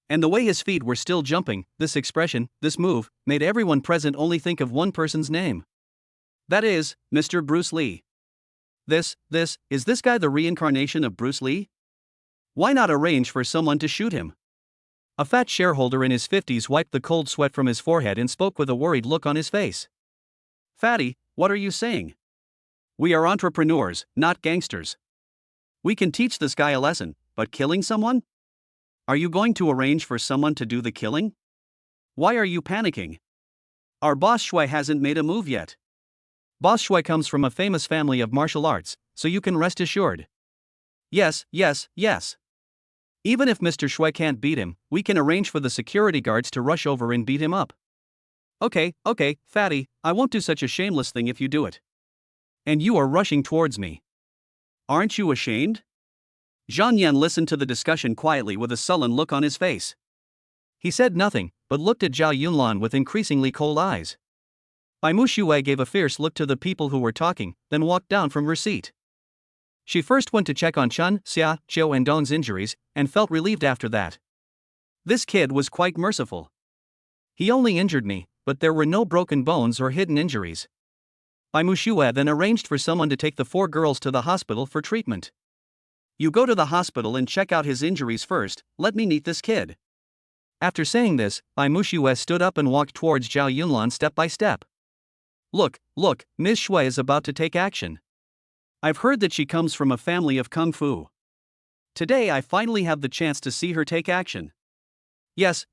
Speaker 1: And the way his feet were still jumping, this expression, this move, made everyone present only think of one person's name. That is, Mr. Bruce Lee. Is this guy the reincarnation of Bruce Lee? Why not arrange for someone to shoot him? A fat shareholder in his 50s wiped the cold sweat from his forehead and spoke with a worried look on his face. Fatty, what are you saying? We are entrepreneurs, not gangsters. We can teach this guy a lesson, but killing someone? Are you going to arrange for someone to do the killing? Why are you panicking? Our boss Shui hasn't made a move yet. Boss Shui comes from a famous family of martial arts, so you can rest assured. Yes. Even if Mr. Shui can't beat him, we can arrange for the security guards to rush over and beat him up. Okay, Fatty, I won't do such a shameless thing if you do it. And you are rushing towards me. Aren't you ashamed? Zhang Yan listened to the discussion quietly with a sullen look on his face. He said nothing, but looked at Zhao Yunlan with increasingly cold eyes. Bai Muxue gave a fierce look to the people who were talking, then walked down from her seat. She first went to check on Chun, Xia, Qiu and Dong's injuries, and felt relieved after that. This kid was quite merciful. He only injured me, but there were no broken bones or hidden injuries. Bai Muxue then arranged for someone to take the 4 girls to the hospital for treatment. You go to the hospital and check out his injuries first, let me meet this kid. After saying this, Bai Muxue stood up and walked towards Zhao Yunlan step by step. Look, Ms. Shui is about to take action. I've heard that she comes from a family of kung fu. Today I finally have the chance to see her take action. Yes,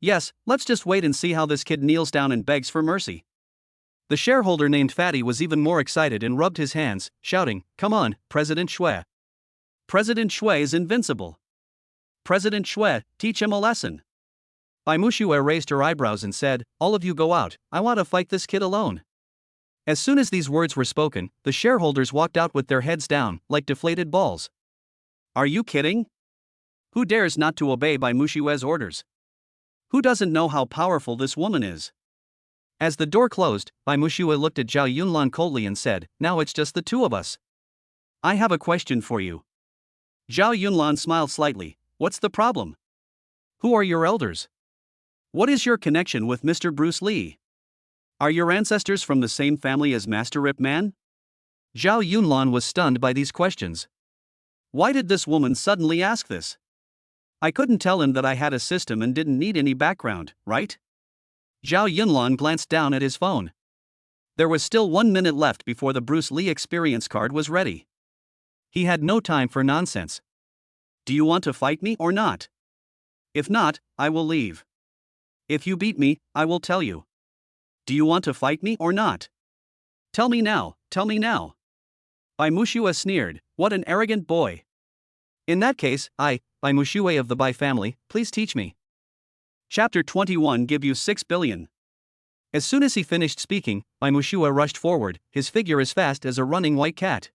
Speaker 1: let's just wait and see how this kid kneels down and begs for mercy. The shareholder named Fatty was even more excited and rubbed his hands, shouting, "Come on, President Shui. President Shui is invincible. President Shui, teach him a lesson." Bai Muxue raised her eyebrows and said, "All of you go out, I want to fight this kid alone." As soon as these words were spoken, the shareholders walked out with their heads down, like deflated balls. Are you kidding? Who dares not to obey Bai Muxue's orders? Who doesn't know how powerful this woman is? As the door closed, Bai Muxue looked at Zhao Yunlan coldly and said, "Now it's just the 2 of us. I have a question for you." Zhao Yunlan smiled slightly. What's the problem? Who are your elders? What is your connection with Mr. Bruce Lee? Are your ancestors from the same family as Master Ip Man? Zhao Yunlan was stunned by these questions. Why did this woman suddenly ask this? I couldn't tell him that I had a system and didn't need any background, right? Zhao Yunlan glanced down at his phone. There was still 1 minute left before the Bruce Lee experience card was ready. He had no time for nonsense. Do you want to fight me or not? If not, I will leave. If you beat me, I will tell you. Do you want to fight me or not? Tell me now, tell me now. Bai Muxue sneered, what an arrogant boy. In that case, I, Bai Muxue of the Bai family, please teach me. Chapter 21 Give you 6 billion. As soon as he finished speaking, Bai Muxue rushed forward, his figure as fast as a running white cat.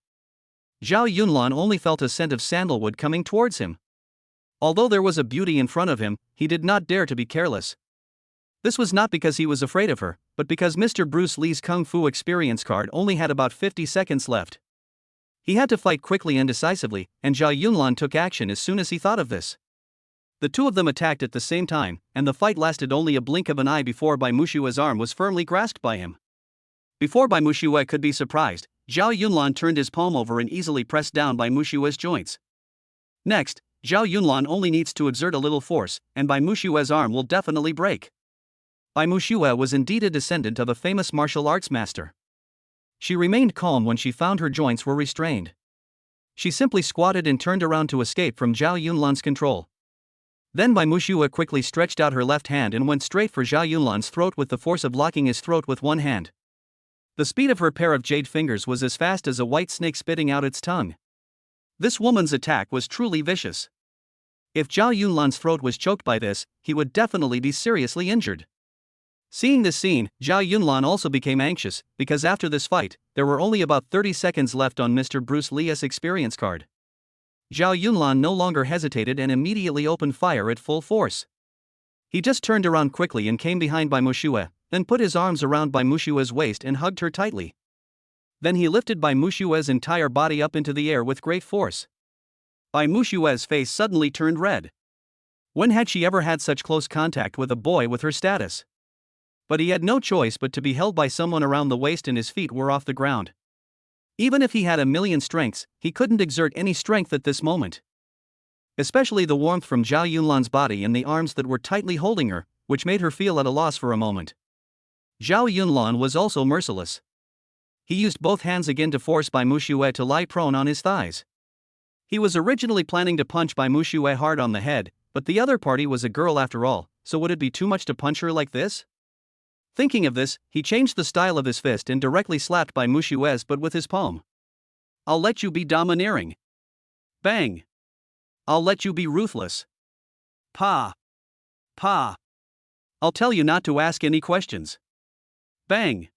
Speaker 1: Zhao Yunlan only felt a scent of sandalwood coming towards him. Although there was a beauty in front of him, he did not dare to be careless. This was not because he was afraid of her, but because Mr. Bruce Lee's Kung Fu experience card only had about 50 seconds left. He had to fight quickly and decisively, and Zhao Yunlan took action as soon as he thought of this. The 2 of them attacked at the same time, and the fight lasted only a blink of an eye before Bai Muxue's arm was firmly grasped by him. Before Bai Muxue could be surprised, Zhao Yunlan turned his palm over and easily pressed down Bai Muxue's joints. Next, Zhao Yunlan only needs to exert a little force, and Bai Muxue's arm will definitely break. Bai Muxue was indeed a descendant of a famous martial arts master. She remained calm when she found her joints were restrained. She simply squatted and turned around to escape from Zhao Yunlan's control. Then Bai Muxue quickly stretched out her left hand and went straight for Zhao Yunlan's throat with the force of locking his throat with one hand. The speed of her pair of jade fingers was as fast as a white snake spitting out its tongue. This woman's attack was truly vicious. If Zhao Yunlan's throat was choked by this, he would definitely be seriously injured. Seeing this scene, Zhao Yunlan also became anxious, because after this fight, there were only about 30 seconds left on Mr. Bruce Lee's experience card. Zhao Yunlan no longer hesitated and immediately opened fire at full force. He just turned around quickly and came behind Bai Muxue, then put his arms around Bai Muxue's waist and hugged her tightly. Then he lifted Bai Muxue's entire body up into the air with great force. Bai Muxue's face suddenly turned red. When had she ever had such close contact with a boy with her status? But he had no choice but to be held by someone around the waist and his feet were off the ground. Even if he had a million strengths, he couldn't exert any strength at this moment. Especially the warmth from Zhao Yunlan's body and the arms that were tightly holding her, which made her feel at a loss for a moment. Zhao Yunlan was also merciless. He used both hands again to force Bai Muxue to lie prone on his thighs. He was originally planning to punch Bai Muxue hard on the head, but the other party was a girl after all, so would it be too much to punch her like this? Thinking of this, he changed the style of his fist and directly slapped Bai Muxue's but with his palm. I'll let you be domineering. Bang. I'll let you be ruthless. Pa. Pa. I'll tell you not to ask any questions. Bang.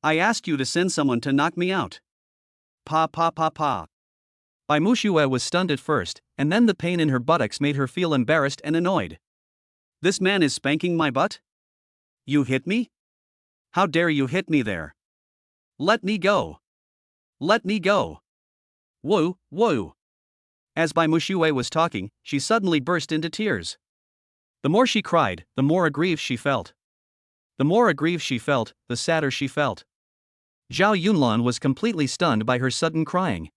Speaker 1: I asked you to send someone to knock me out. Pa pa pa pa. Bai Mushue was stunned at first, and then the pain in her buttocks made her feel embarrassed and annoyed. This man is spanking my butt? You hit me? How dare you hit me there? Let me go. Let me go. Woo, woo. As Bai Mushue was talking, she suddenly burst into tears. The more she cried, the more aggrieved she felt. The more aggrieved she felt, the sadder she felt. Zhao Yunlan was completely stunned by her sudden crying.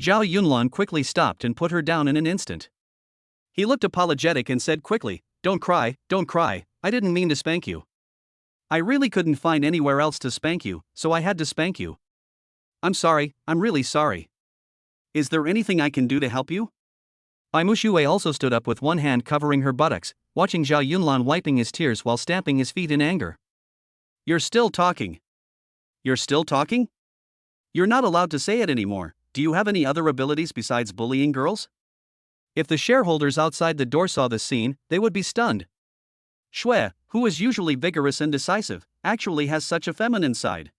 Speaker 1: Zhao Yunlan quickly stopped and put her down in an instant. He looked apologetic and said quickly, don't cry, I didn't mean to spank you. I really couldn't find anywhere else to spank you, so I had to spank you. I'm sorry, I'm really sorry. Is there anything I can do to help you? Bai Mushue also stood up with one hand covering her buttocks, watching Zhao Yunlan wiping his tears while stamping his feet in anger. You're still talking. You're still talking? You're not allowed to say it anymore. Do you have any other abilities besides bullying girls? If the shareholders outside the door saw this scene, they would be stunned. Shui, who is usually vigorous and decisive, actually has such a feminine side.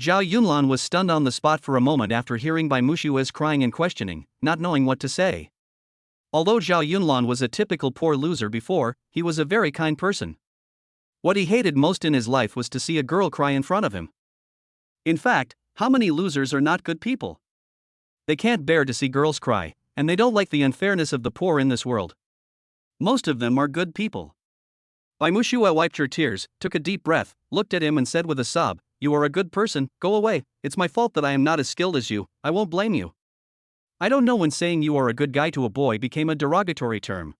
Speaker 1: Zhao Yunlan was stunned on the spot for a moment after hearing Bai Mushue's crying and questioning, not knowing what to say. Although Zhao Yunlan was a typical poor loser before, he was a very kind person. What he hated most in his life was to see a girl cry in front of him. In fact, how many losers are not good people? They can't bear to see girls cry, and they don't like the unfairness of the poor in this world. Most of them are good people. Bai Mushue wiped her tears, took a deep breath, looked at him and said with a sob, You are a good person, go away, it's my fault that I am not as skilled as you, I won't blame you. I don't know when saying you are a good guy to a boy became a derogatory term.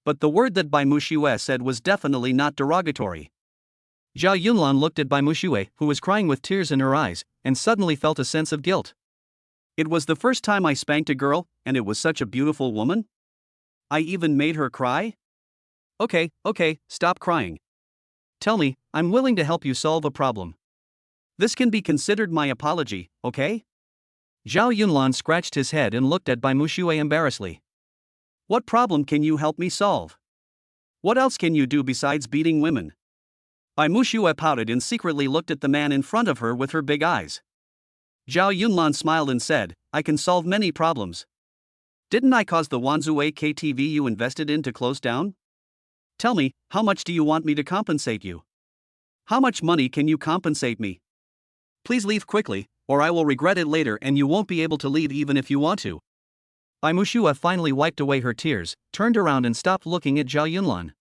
Speaker 1: But the word that Bai Mushue said was definitely not derogatory. Zhao Yunlan looked at Bai Mushue, who was crying with tears in her eyes, and suddenly felt a sense of guilt. It was the first time I spanked a girl, and it was such a beautiful woman? I even made her cry? Okay, stop crying. Tell me, I'm willing to help you solve a problem. This can be considered my apology, okay? Zhao Yunlan scratched his head and looked at Bai Mushue embarrassedly. What problem can you help me solve? What else can you do besides beating women? Bai Mushue pouted and secretly looked at the man in front of her with her big eyes. Zhao Yunlan smiled and said, I can solve many problems. Didn't I cause the Wanzhou KTV you invested in to close down? Tell me, how much do you want me to compensate you? How much money can you compensate me? Please leave quickly, or I will regret it later and you won't be able to leave even if you want to. Bai Mushue finally wiped away her tears, turned around and stopped looking at Zhao Yunlan.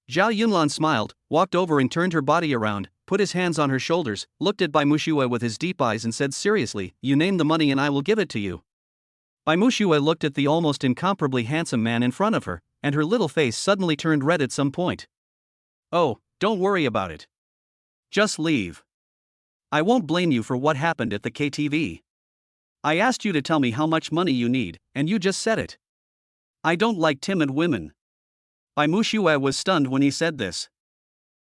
Speaker 1: Zhao Yunlan smiled, walked over and turned her body around, put his hands on her shoulders, looked at Bai Mushue with his deep eyes and said seriously, You name the money and I will give it to you. Bai Mushue looked at the almost incomparably handsome man in front of her, and her little face suddenly turned red at some point. Oh, don't worry about it. Just leave. I won't blame you for what happened at the KTV. I asked you to tell me how much money you need, and you just said it. I don't like timid women. Bai Mushue was stunned when he said this.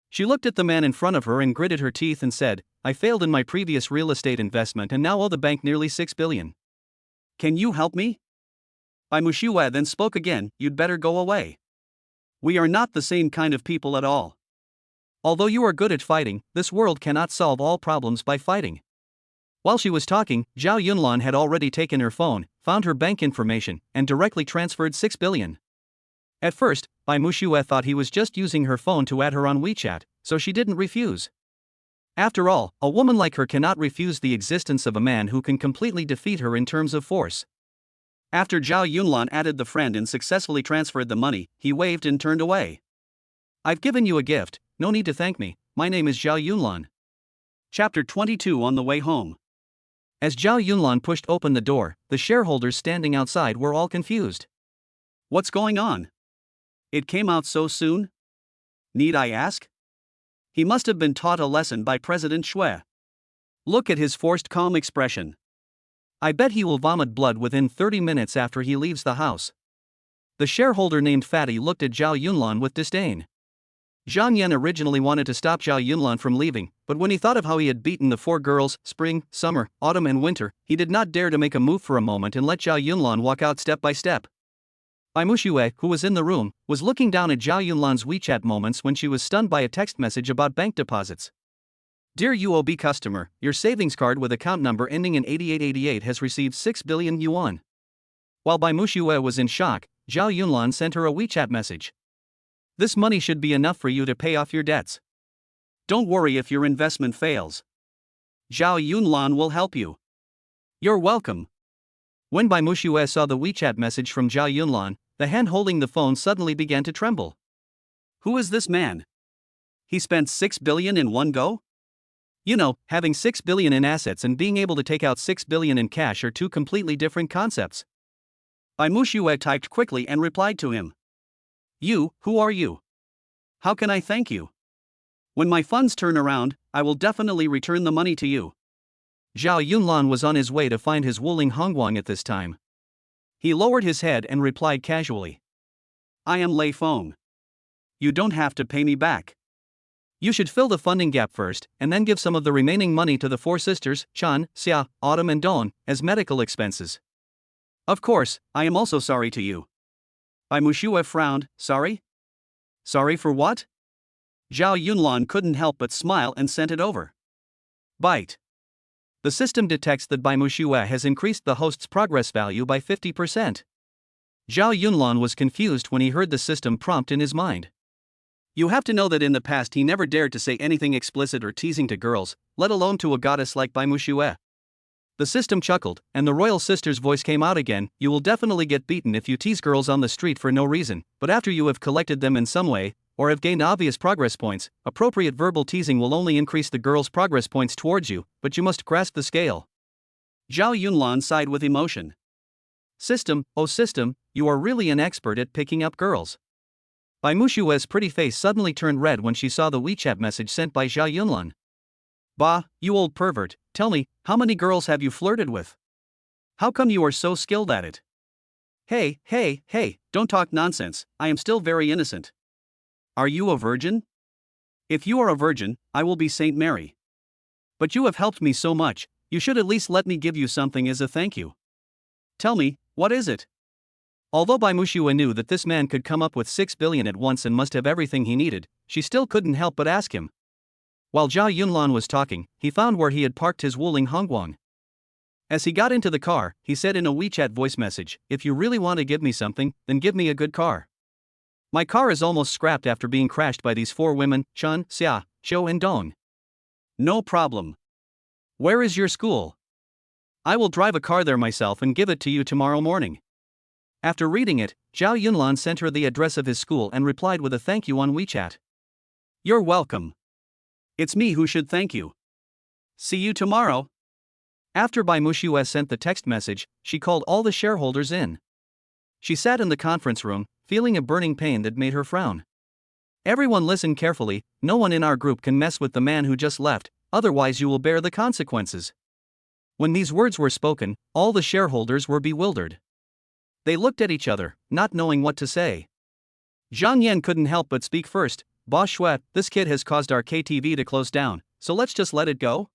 Speaker 1: She looked at the man in front of her and gritted her teeth and said, I failed in my previous real estate investment and now owe the bank nearly 6 billion. Can you help me? Bai Mushue then spoke again, You'd better go away. We are not the same kind of people at all. Although you are good at fighting, this world cannot solve all problems by fighting. While she was talking, Zhao Yunlan had already taken her phone, found her bank information, and directly transferred 6 billion. At first, Bai Mushue thought he was just using her phone to add her on WeChat, so she didn't refuse. After all, a woman like her cannot refuse the existence of a man who can completely defeat her in terms of force. After Zhao Yunlan added the friend and successfully transferred the money, he waved and turned away. I've given you a gift, no need to thank me, my name is Zhao Yunlan. Chapter 22 On the way home. As Zhao Yunlan pushed open the door, the shareholders standing outside were all confused. What's going on? It came out so soon? Need I ask? He must have been taught a lesson by President Shui. Look at his forced calm expression. I bet he will vomit blood within 30 minutes after he leaves the house. The shareholder named Fatty looked at Zhao Yunlan with disdain. Zhang Yan originally wanted to stop Zhao Yunlan from leaving, but when he thought of how he had beaten the 4 girls, spring, summer, autumn and winter, he did not dare to make a move for a moment and let Zhao Yunlan walk out step by step. Bai Mushue, who was in the room, was looking down at Zhao Yunlan's WeChat moments when she was stunned by a text message about bank deposits. Dear UOB customer, your savings card with account number ending in 8888 has received 6 billion yuan. While Bai Mushue was in shock, Zhao Yunlan sent her a WeChat message. This money should be enough for you to pay off your debts. Don't worry if your investment fails. Zhao Yunlan will help you. You're welcome. When Bai Mushue saw the WeChat message from Zhao Yunlan, the hand holding the phone suddenly began to tremble. Who is this man? He spent 6 billion in one go? You know, having 6 billion in assets and being able to take out 6 billion in cash are two completely different concepts. Bai Mushue typed quickly and replied to him. You, who are you? How can I thank you? When my funds turn around, I will definitely return the money to you. Zhao Yunlan was on his way to find his Wuling Hongguang at this time. He lowered his head and replied casually. I am Lei Feng. You don't have to pay me back. You should fill the funding gap first, and then give some of the remaining money to the four sisters, Chan, Xia, Autumn and Dawn, as medical expenses. Of course, I am also sorry to you. Bai Mushue frowned. Sorry? Sorry for what? Zhao Yunlan couldn't help but smile and sent it over. Byte. The system detects that Bai Mushue has increased the host's progress value by 50%. Zhao Yunlan was confused when he heard the system prompt in his mind. You have to know that in the past he never dared to say anything explicit or teasing to girls, let alone to a goddess like Bai Mushue. The system chuckled, and the royal sister's voice came out again. You will definitely get beaten if you tease girls on the street for no reason, but after you have collected them in some way, or have gained obvious progress points, appropriate verbal teasing will only increase the girl's progress points towards you, but you must grasp the scale. Zhao Yunlan sighed with emotion. System, oh system, you are really an expert at picking up girls. Bai Mushue's pretty face suddenly turned red when she saw the WeChat message sent by Zhao Yunlan. Bah, you old pervert, tell me, how many girls have you flirted with? How come you are so skilled at it? Hey, don't talk nonsense, I am still very innocent. Are you a virgin? If you are a virgin, I will be Saint Mary. But you have helped me so much, you should at least let me give you something as a thank you. Tell me, what is it? Although Bai Mushue knew that this man could come up with 6 billion at once and must have everything he needed, she still couldn't help but ask him. While Zhao Yunlan was talking, he found where he had parked his Wuling Hongguang. As he got into the car, he said in a WeChat voice message, if you really want to give me something, then give me a good car. My car is almost scrapped after being crashed by these four women, Chan, Xia, Zhou and Dong. No problem. Where is your school? I will drive a car there myself and give it to you tomorrow morning. After reading it, Zhao Yunlan sent her the address of his school and replied with a thank you on WeChat. You're welcome. It's me who should thank you. See you tomorrow. After Bai Mushue sent the text message, she called all the shareholders in. She sat in the conference room, feeling a burning pain that made her frown. Everyone listen carefully, no one in our group can mess with the man who just left, otherwise you will bear the consequences. When these words were spoken, all the shareholders were bewildered. They looked at each other, not knowing what to say. Zhang Yan couldn't help but speak first. Boss Shui, this kid has caused our KTV to close down, so let's just let it go?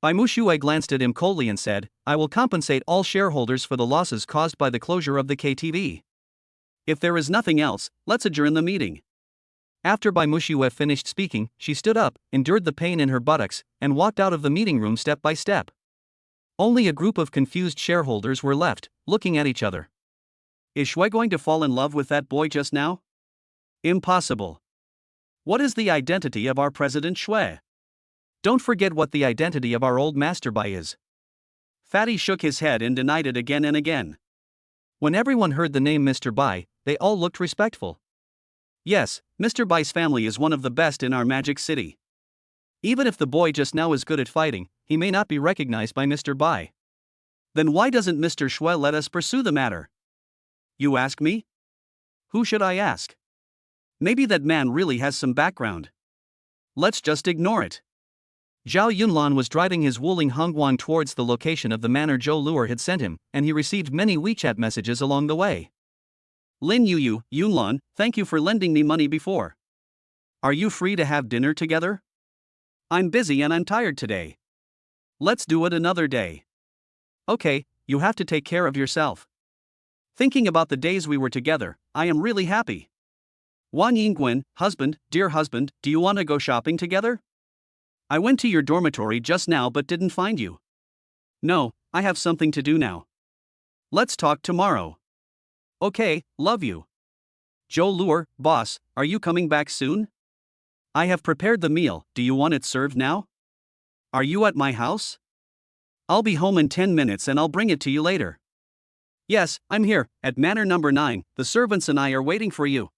Speaker 1: Bai Mushue glanced at him coldly and said, I will compensate all shareholders for the losses caused by the closure of the KTV. If there is nothing else, let's adjourn the meeting. After Bai Mushue finished speaking, she stood up, endured the pain in her buttocks, and walked out of the meeting room step by step. Only a group of confused shareholders were left, looking at each other. Is Shui going to fall in love with that boy just now? Impossible. What is the identity of our President Shui? Don't forget what the identity of our old master Bai is. Fatty shook his head and denied it again and again. When everyone heard the name Mr. Bai, they all looked respectful. Yes, Mr. Bai's family is one of the best in our magic city. Even if the boy just now is good at fighting, he may not be recognized by Mr. Bai. Then why doesn't Mr. Shui let us pursue the matter? You ask me? Who should I ask? Maybe that man really has some background. Let's just ignore it. Zhao Yunlan was driving his Wuling Hongguang towards the location of the manor Zhou Luer had sent him, and he received many WeChat messages along the way. Lin Yuyu, Yunlan, thank you for lending me money before. Are you free to have dinner together? I'm busy and I'm tired today. Let's do it another day. Okay, you have to take care of yourself. Thinking about the days we were together, I am really happy. Wang Yingguan, husband, dear husband, do you want to go shopping together? I went to your dormitory just now but didn't find you. No, I have something to do now. Let's talk tomorrow. Okay, love you. Joe Lure, boss, are you coming back soon? I have prepared the meal, do you want it served now? Are you at my house? I'll be home in 10 minutes and I'll bring it to you later. Yes, I'm here, at Manor number 9, the servants and I are waiting for you.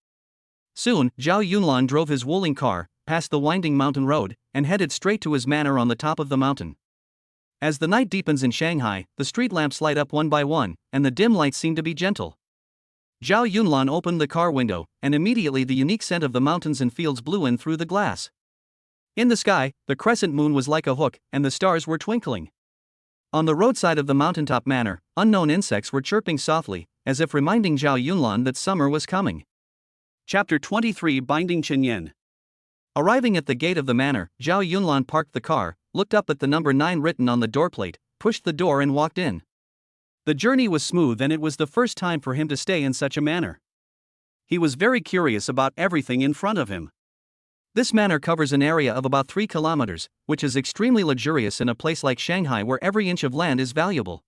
Speaker 1: Soon, Zhao Yunlan drove his Wuling car, past the winding mountain road, and headed straight to his manor on the top of the mountain. As the night deepens in Shanghai, the street lamps light up one by one, and the dim lights seem to be gentle. Zhao Yunlan opened the car window, and immediately the unique scent of the mountains and fields blew in through the glass. In the sky, the crescent moon was like a hook, and the stars were twinkling. On the roadside of the mountaintop manor, unknown insects were chirping softly, as if reminding Zhao Yunlan that summer was coming. Chapter 23 Binding Chenyan. Arriving at the gate of the manor, Zhao Yunlan parked the car, looked up at the number 9 written on the doorplate, pushed the door and walked in. The journey was smooth and it was the first time for him to stay in such a manor. He was very curious about everything in front of him. This manor covers an area of about 3 kilometers, which is extremely luxurious in a place like Shanghai where every inch of land is valuable.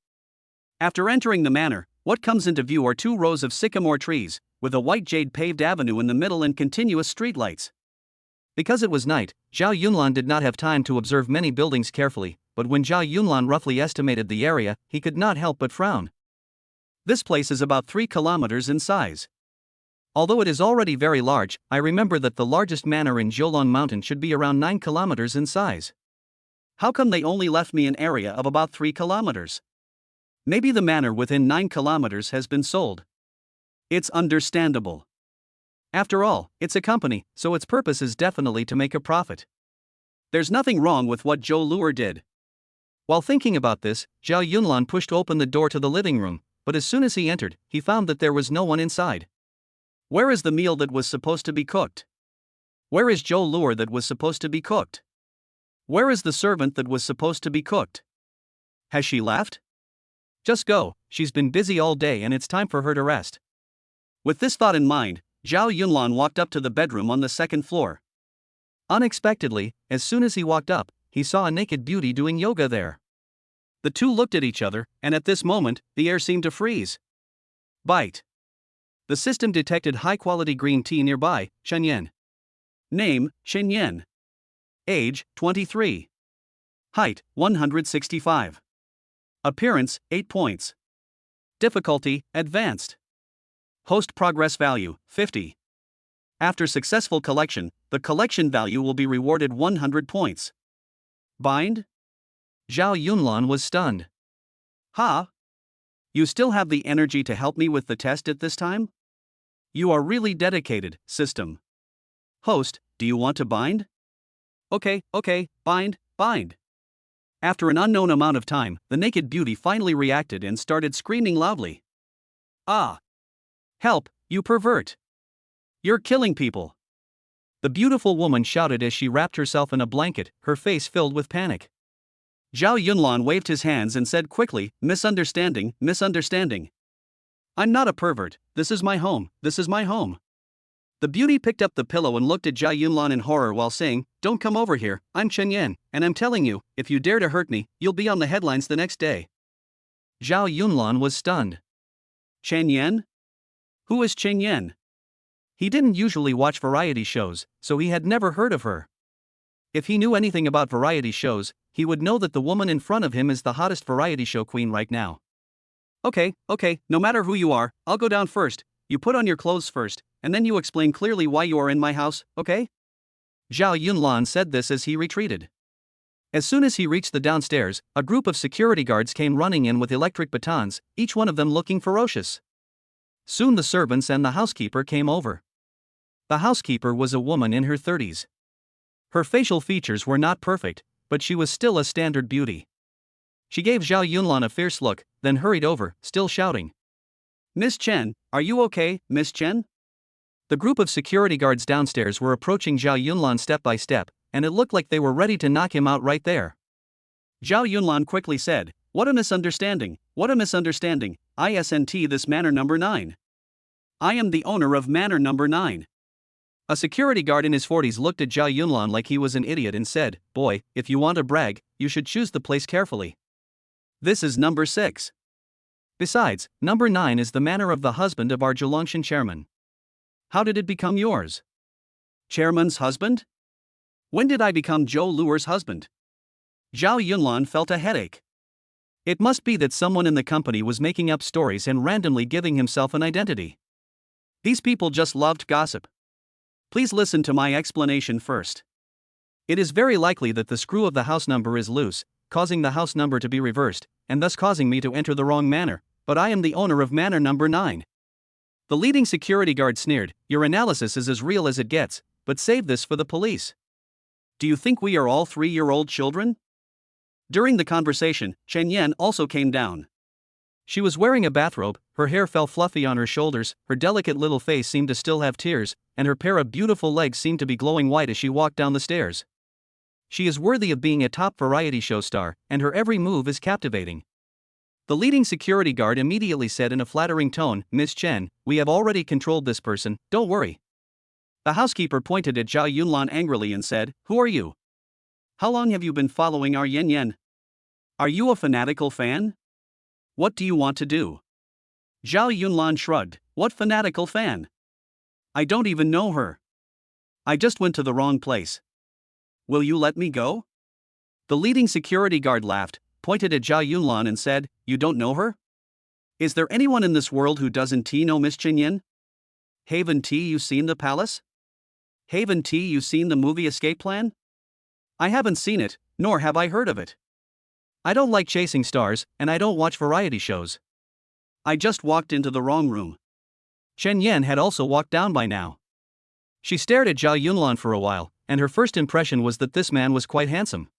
Speaker 1: After entering the manor, what comes into view are 2 rows of sycamore trees, with a white jade paved avenue in the middle and continuous streetlights. Because it was night, Zhao Yunlan did not have time to observe many buildings carefully, but when Zhao Yunlan roughly estimated the area, he could not help but frown. This place is about 3 kilometers in size. Although it is already very large, I remember that the largest manor in Jiulong Mountain should be around 9 kilometers in size. How come they only left me an area of about 3 kilometers? Maybe the manor within 9 kilometers has been sold. It's understandable. After all, it's a company, so its purpose is definitely to make a profit. There's nothing wrong with what Zhou Luer did. While thinking about this, Zhao Yunlan pushed open the door to the living room, but as soon as he entered, he found that there was no one inside. Where is the meal that was supposed to be cooked? Where is Zhou Luer that was supposed to be cooked? Where is the servant that was supposed to be cooked? Has she left? Just go, she's been busy all day and it's time for her to rest. With this thought in mind, Zhao Yunlan walked up to the bedroom on the 2nd floor. Unexpectedly, as soon as he walked up, he saw a naked beauty doing yoga there. The two looked at each other, and at this moment, the air seemed to freeze. Bite. The system detected high-quality green tea nearby, Shenyan. Name, Shenyan. Age, 23. Height, 165. Appearance, 8 points. Difficulty, Advanced. Host progress value, 50. After successful collection, the collection value will be rewarded 100 points. Bind? Zhao Yunlan was stunned. Ha? You still have the energy to help me with the test at this time? You are really dedicated, system. Host, do you want to bind? Okay, bind. After an unknown amount of time, the naked beauty finally reacted and started screaming loudly. Ah! Help, you pervert! You're killing people! The beautiful woman shouted as she wrapped herself in a blanket, her face filled with panic. Zhao Yunlan waved his hands and said quickly, misunderstanding. I'm not a pervert, this is my home. The beauty picked up the pillow and looked at Zhao Yunlan in horror while saying, don't come over here, I'm Chen Yan, and I'm telling you, if you dare to hurt me, you'll be on the headlines the next day. Zhao Yunlan was stunned. Chen Yan? Who is Chen Yan? He didn't usually watch variety shows, so he had never heard of her. If he knew anything about variety shows, he would know that the woman in front of him is the hottest variety show queen right now. Okay, no matter who you are, I'll go down first, you put on your clothes first, and then you explain clearly why you are in my house, okay? Zhao Yunlan said this as he retreated. As soon as he reached the downstairs, a group of security guards came running in with electric batons, each one of them looking ferocious. Soon the servants and the housekeeper came over. The housekeeper was a woman in her 30s. Her facial features were not perfect, but she was still a standard beauty. She gave Zhao Yunlan a fierce look, then hurried over, still shouting. Miss Chen, are you okay, Miss Chen? The group of security guards downstairs were approaching Zhao Yunlan step by step, and it looked like they were ready to knock him out right there. Zhao Yunlan quickly said, what a misunderstanding, ISNT this manor number 9. I am the owner of manor number 9. A security guard in his 40s looked at Zhao Yunlan like he was an idiot and said, "Boy, if you want to brag, you should choose the place carefully. This is number 6. Besides, number 9 is the manor of the husband of our Zhulongshan chairman. How did it become yours?" "Chairman's husband? When did I become Zhou Luer's husband?" Zhao Yunlan felt a headache. It must be that someone in the company was making up stories and randomly giving himself an identity. These people just loved gossip. Please listen to my explanation first. It is very likely that the screw of the house number is loose, causing the house number to be reversed, and thus causing me to enter the wrong manor, but I am the owner of manor number 9. The leading security guard sneered, "Your analysis is as real as it gets, but save this for the police. Do you think we are all 3-year-old children?" During the conversation, Chen Yan also came down. She was wearing a bathrobe, her hair fell fluffy on her shoulders, her delicate little face seemed to still have tears, and her pair of beautiful legs seemed to be glowing white as she walked down the stairs. She is worthy of being a top variety show star, and her every move is captivating. The leading security guard immediately said in a flattering tone, "Miss Chen, we have already controlled this person, don't worry." The housekeeper pointed at Zhao Yunlan angrily and said, "Who are you? How long have you been following our Yen Yen? Are you a fanatical fan? What do you want to do?" Zhao Yunlan shrugged, "What fanatical fan? I don't even know her. I just went to the wrong place. Will you let me go?" The leading security guard laughed, pointed at Zhao Yunlan and said, "You don't know her? Is there anyone in this world who doesn't know Miss Chinyin? Haven't you seen the palace? Haven't you seen the movie Escape Plan? I haven't seen it, nor have I heard of it. I don't like chasing stars, and I don't watch variety shows. I just walked into the wrong room." Chen Yan had also walked down by now. She stared at Zhao Yunlan for a while, and her first impression was that this man was quite handsome.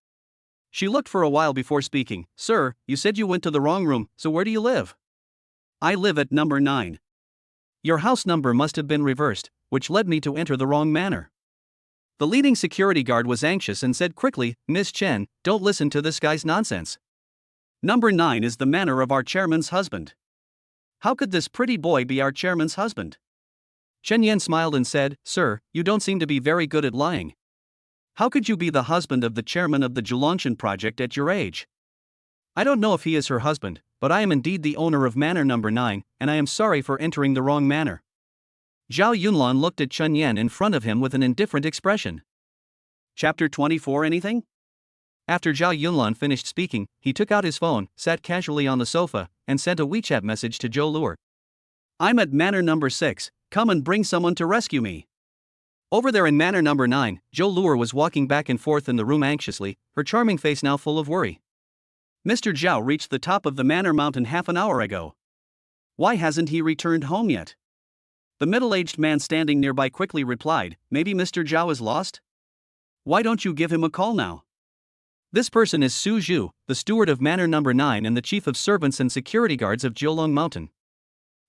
Speaker 1: She looked for a while before speaking. "Sir, you said you went to the wrong room, so where do you live?" "I live at number 9. Your house number must have been reversed, which led me to enter the wrong manor." The leading security guard was anxious and said quickly, "Miss Chen, don't listen to this guy's nonsense. Number 9 is the manor of our chairman's husband. How could this pretty boy be our chairman's husband?" Chen Yan smiled and said, "Sir, you don't seem to be very good at lying. How could you be the husband of the chairman of the Zhulongshan project at your age? I don't know if he is her husband, but I am indeed the owner of manor number 9, and I am sorry for entering the wrong manor." Zhao Yunlan looked at Chen Yan in front of him with an indifferent expression. Chapter 24 Anything? After Zhao Yunlan finished speaking, he took out his phone, sat casually on the sofa, and sent a WeChat message to Zhou Luer. "I'm at manor number 6, come and bring someone to rescue me." Over there in manor number 9, Zhou Luer was walking back and forth in the room anxiously, her charming face now full of worry. "Mr. Zhao reached the top of the manor mountain half an hour ago. Why hasn't he returned home yet?" The middle-aged man standing nearby quickly replied, "Maybe Mr. Zhao is lost? Why don't you give him a call now?" This person is Su Zhu, the steward of manor number 9 and the chief of servants and security guards of Jiulong Mountain.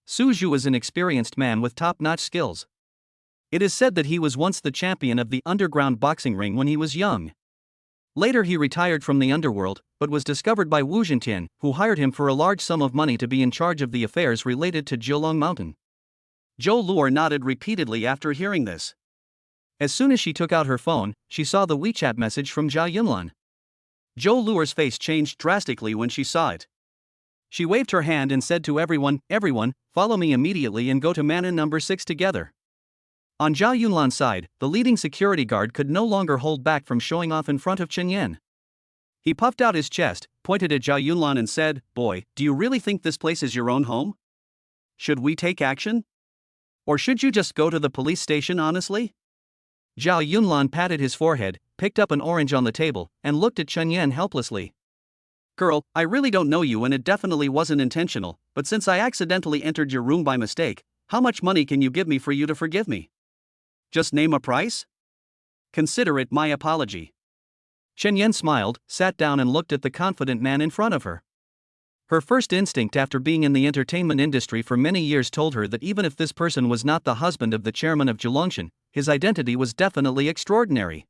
Speaker 1: Su Zhu is an experienced man with top-notch skills. It is said that he was once the champion of the underground boxing ring when he was young. Later he retired from the underworld, but was discovered by Wu Zhentian, who hired him for a large sum of money to be in charge of the affairs related to Jiulong Mountain. Zhou Luer nodded repeatedly after hearing this. As soon as she took out her phone, she saw the WeChat message from Zhao Yunlan. Zhou Luer's face changed drastically when she saw it. She waved her hand and said to everyone, "Everyone, follow me immediately and go to manor number 6 together." On Zhao Yunlan's side, the leading security guard could no longer hold back from showing off in front of Chen Yan. He puffed out his chest, pointed at Zhao Yunlan and said, "Boy, do you really think this place is your own home? Should we take action? Or should you just go to the police station honestly?" Zhao Yunlan patted his forehead, picked up an orange on the table, and looked at Chen Yan helplessly. "Girl, I really don't know you and it definitely wasn't intentional, but since I accidentally entered your room by mistake, how much money can you give me for you to forgive me? Just name a price? Consider it my apology." Chen Yan smiled, sat down and looked at the confident man in front of her. Her first instinct after being in the entertainment industry for many years told her that even if this person was not the husband of the chairman of Zhulongshan, his identity was definitely extraordinary.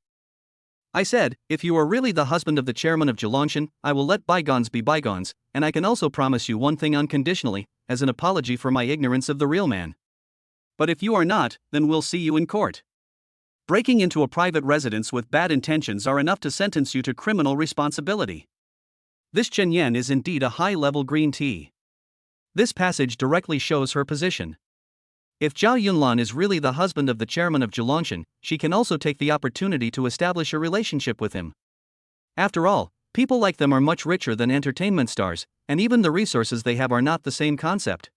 Speaker 1: "I said, if you are really the husband of the chairman of Zhulongshan, I will let bygones be bygones, and I can also promise you one thing unconditionally, as an apology for my ignorance of the real man. But if you are not, then we'll see you in court." Breaking into a private residence with bad intentions are enough to sentence you to criminal responsibility. This Chen Yan is indeed a high-level green tea. This passage directly shows her position. If Zhao Yunlan is really the husband of the chairman of Zhelongshan, she can also take the opportunity to establish a relationship with him. After all, people like them are much richer than entertainment stars, and even the resources they have are not the same concept.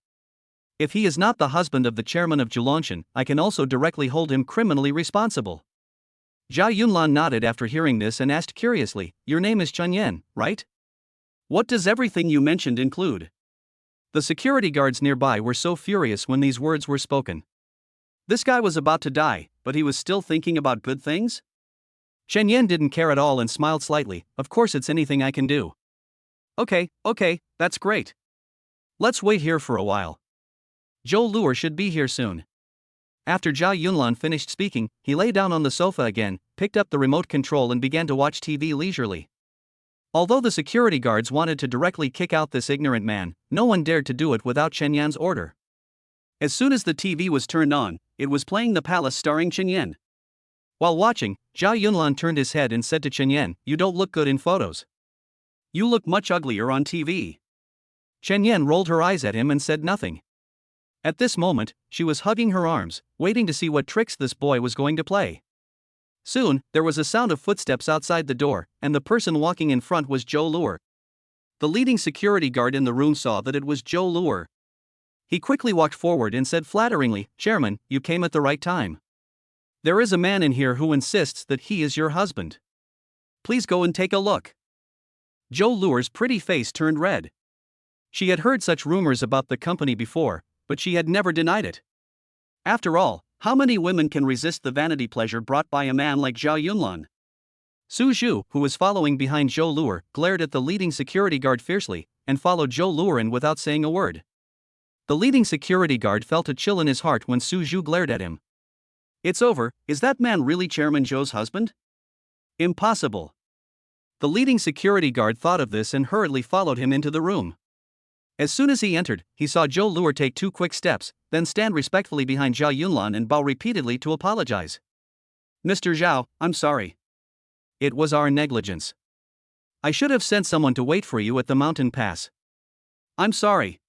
Speaker 1: If he is not the husband of the chairman of Zhelongshan, I can also directly hold him criminally responsible. Zhao Yunlan nodded after hearing this and asked curiously, "Your name is Chen Yan, right? What does everything you mentioned include?" The security guards nearby were so furious when these words were spoken. This guy was about to die, but he was still thinking about good things? Chen Yan didn't care at all and smiled slightly. "Of course, it's anything I can do." Okay, that's great. Let's wait here for a while. Zhou Luer should be here soon." After Zhao Yunlan finished speaking, he lay down on the sofa again, picked up the remote control and began to watch TV leisurely. Although the security guards wanted to directly kick out this ignorant man, no one dared to do it without Chen Yan's order. As soon as the TV was turned on, it was playing The Palace starring Chen Yan. While watching, Zhao Yunlan turned his head and said to Chen Yan, "You don't look good in photos. You look much uglier on TV." Chen Yan rolled her eyes at him and said nothing. At this moment, she was hugging her arms, waiting to see what tricks this boy was going to play. Soon, there was a sound of footsteps outside the door, and the person walking in front was Zhou Luer. The leading security guard in the room saw that it was Zhou Luer. He quickly walked forward and said flatteringly, "Chairman, you came at the right time. There is a man in here who insists that he is your husband. Please go and take a look." Zhou Luer's pretty face turned red. She had heard such rumors about the company before, but she had never denied it. After all, how many women can resist the vanity pleasure brought by a man like Zhao Yunlan? Su Zhu, who was following behind Zhou Luer, glared at the leading security guard fiercely, and followed Zhou Luer in without saying a word. The leading security guard felt a chill in his heart when Su Zhu glared at him. "It's over, is that man really Chairman Zhou's husband? Impossible." The leading security guard thought of this and hurriedly followed him into the room. As soon as he entered, he saw Zhou Luer take 2 quick steps, then stand respectfully behind Zhao Yunlan and bow repeatedly to apologize. "Mr. Zhao, I'm sorry. It was our negligence. I should have sent someone to wait for you at the mountain pass. I'm sorry."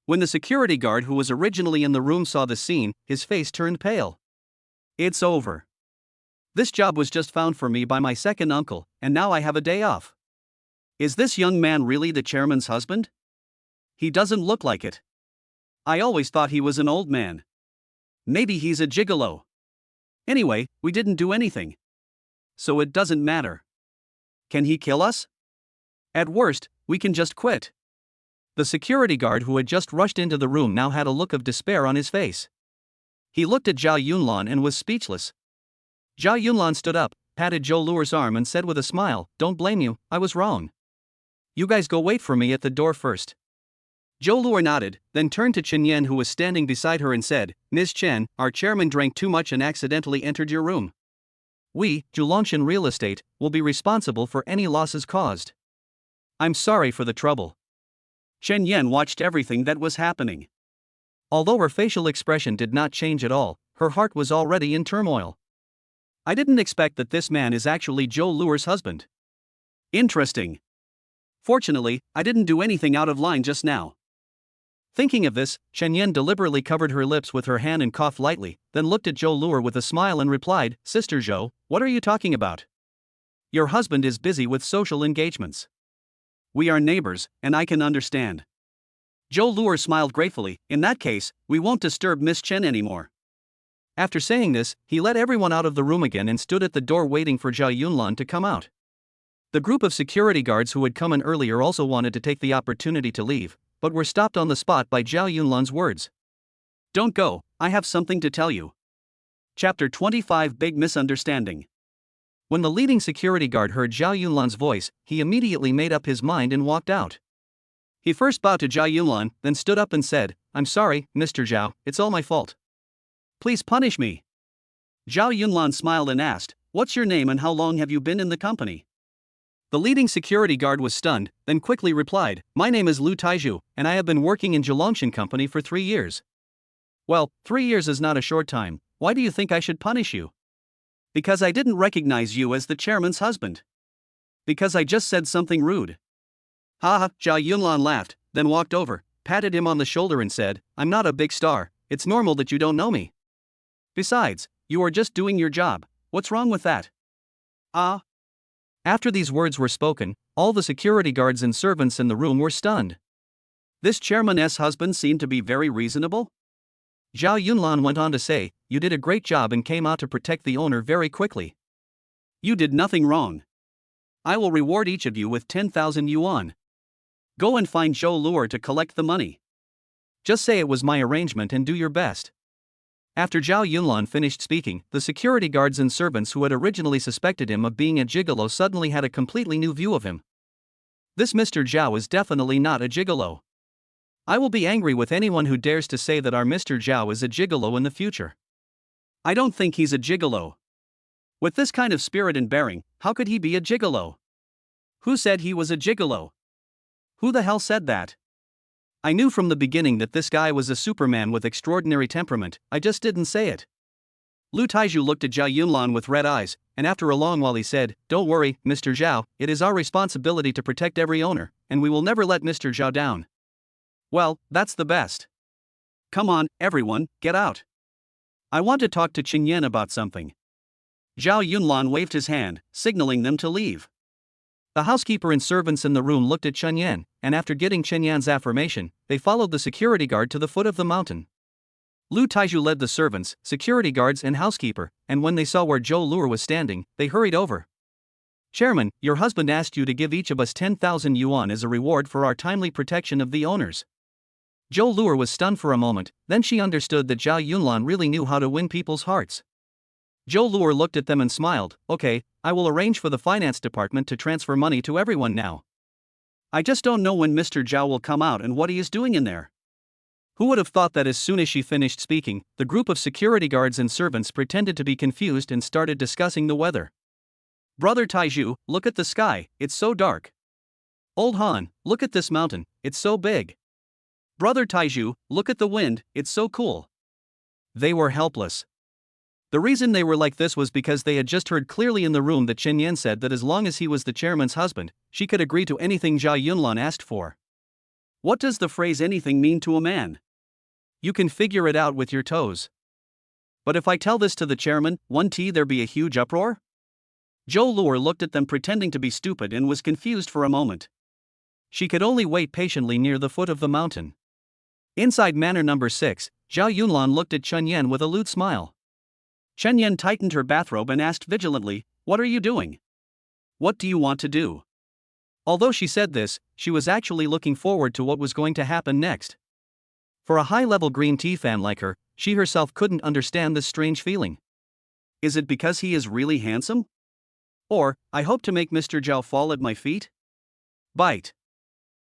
Speaker 1: When the security guard who was originally in the room saw the scene, his face turned pale. "It's over. This job was just found for me by my second uncle, and now I have a day off. Is this young man really the chairman's husband? He doesn't look like it. I always thought he was an old man. Maybe he's a gigolo. Anyway, we didn't do anything. So it doesn't matter. Can he kill us? At worst, we can just quit." The security guard who had just rushed into the room now had a look of despair on his face. He looked at Zhao Yunlan and was speechless. Zhao Yunlan stood up, patted Zhou Luer's arm and said with a smile, "Don't blame you, I was wrong. You guys go wait for me at the door first." Zhou Luer nodded, then turned to Chen Yan who was standing beside her and said, "Ms. Chen, our chairman drank too much and accidentally entered your room. We, Zhelongshan Real Estate, will be responsible for any losses caused. I'm sorry for the trouble." Chen Yan watched everything that was happening. Although her facial expression did not change at all, her heart was already in turmoil. "I didn't expect that this man is actually Zhou Luer's husband. Interesting. Fortunately, I didn't do anything out of line just now." Thinking of this, Chen Yan deliberately covered her lips with her hand and coughed lightly, then looked at Zhou Luer with a smile and replied, "Sister Zhou, what are you talking about? Your husband is busy with social engagements. We are neighbors, and I can understand." Zhou Luer smiled gratefully. "In that case, we won't disturb Miss Chen anymore." After saying this, he let everyone out of the room again and stood at the door waiting for Zhao Yunlan to come out. The group of security guards who had come in earlier also wanted to take the opportunity to leave, but were stopped on the spot by Zhao Yunlan's words. "Don't go, I have something to tell you." Chapter 25 Big Misunderstanding. When the leading security guard heard Zhao Yunlan's voice, he immediately made up his mind and walked out. He first bowed to Zhao Yunlan, then stood up and said, "I'm sorry, Mr. Zhao, it's all my fault. Please punish me." Zhao Yunlan smiled and asked, "What's your name and how long have you been in the company?" The leading security guard was stunned, then quickly replied, "My name is Lu Taizhu, and I have been working in Zhelongshan Company for 3 years. Well, 3 years is not a short time, why do you think I should punish you?" Because I didn't recognize you as the chairman's husband. Because I just said something rude. Haha, Jia Yunlan laughed, then walked over, patted him on the shoulder and said, I'm not a big star, it's normal that you don't know me. Besides, you are just doing your job, what's wrong with that? Ah. After these words were spoken, all the security guards and servants in the room were stunned. This chairman's husband seemed to be very reasonable. Zhao Yunlan went on to say, you did a great job and came out to protect the owner very quickly. You did nothing wrong. I will reward each of you with 10,000 yuan. Go and find Zhou Luer to collect the money. Just say it was my arrangement and do your best. After Zhao Yunlan finished speaking, the security guards and servants who had originally suspected him of being a gigolo suddenly had a completely new view of him. This Mr. Zhao is definitely not a gigolo. I will be angry with anyone who dares to say that our Mr. Zhao is a gigolo in the future. I don't think he's a gigolo. With this kind of spirit and bearing, how could he be a gigolo? Who said he was a gigolo? Who the hell said that? I knew from the beginning that this guy was a superman with extraordinary temperament, I just didn't say it. Lu Taizhu looked at Zhao Yunlan with red eyes, and after a long while he said, Don't worry, Mr. Zhao, it is our responsibility to protect every owner, and we will never let Mr. Zhao down. Well, that's the best. Come on, everyone, get out. I want to talk to Qin Yan about something. Zhao Yunlan waved his hand, signaling them to leave. The housekeeper and servants in the room looked at Chen Yan, and after getting Chen Yan's affirmation, they followed the security guard to the foot of the mountain. Lu Taizhu led the servants, security guards and housekeeper, and when they saw where Zhou Luer was standing, they hurried over. Chairman, your husband asked you to give each of us 10,000 yuan as a reward for our timely protection of the owners. Zhou Luer was stunned for a moment, then she understood that Zhao Yunlan really knew how to win people's hearts. Zhou Luer looked at them and smiled, okay, I will arrange for the finance department to transfer money to everyone now. I just don't know when Mr. Zhao will come out and what he is doing in there. Who would have thought that as soon as she finished speaking, the group of security guards and servants pretended to be confused and started discussing the weather. Brother Taizhu, look at the sky, it's so dark. Old Han, look at this mountain, it's so big. Brother Taizhu, look at the wind, it's so cool. They were helpless. The reason they were like this was because they had just heard clearly in the room that Chen Yan said that as long as he was the chairman's husband, she could agree to anything Zhao Yunlan asked for. What does the phrase anything mean to a man? You can figure it out with your toes. But if I tell this to the chairman, won't there be a huge uproar? Zhou Luer looked at them pretending to be stupid and was confused for a moment. She could only wait patiently near the foot of the mountain. Inside manor number 6, Zhao Yunlan looked at Chen Yan with a lewd smile. Chen Yan tightened her bathrobe and asked vigilantly, What are you doing? What do you want to do? Although she said this, she was actually looking forward to what was going to happen next. For a high-level green tea fan like her, she herself couldn't understand this strange feeling. Is it because he is really handsome? Or, I hope to make Mr. Zhao fall at my feet? Bite.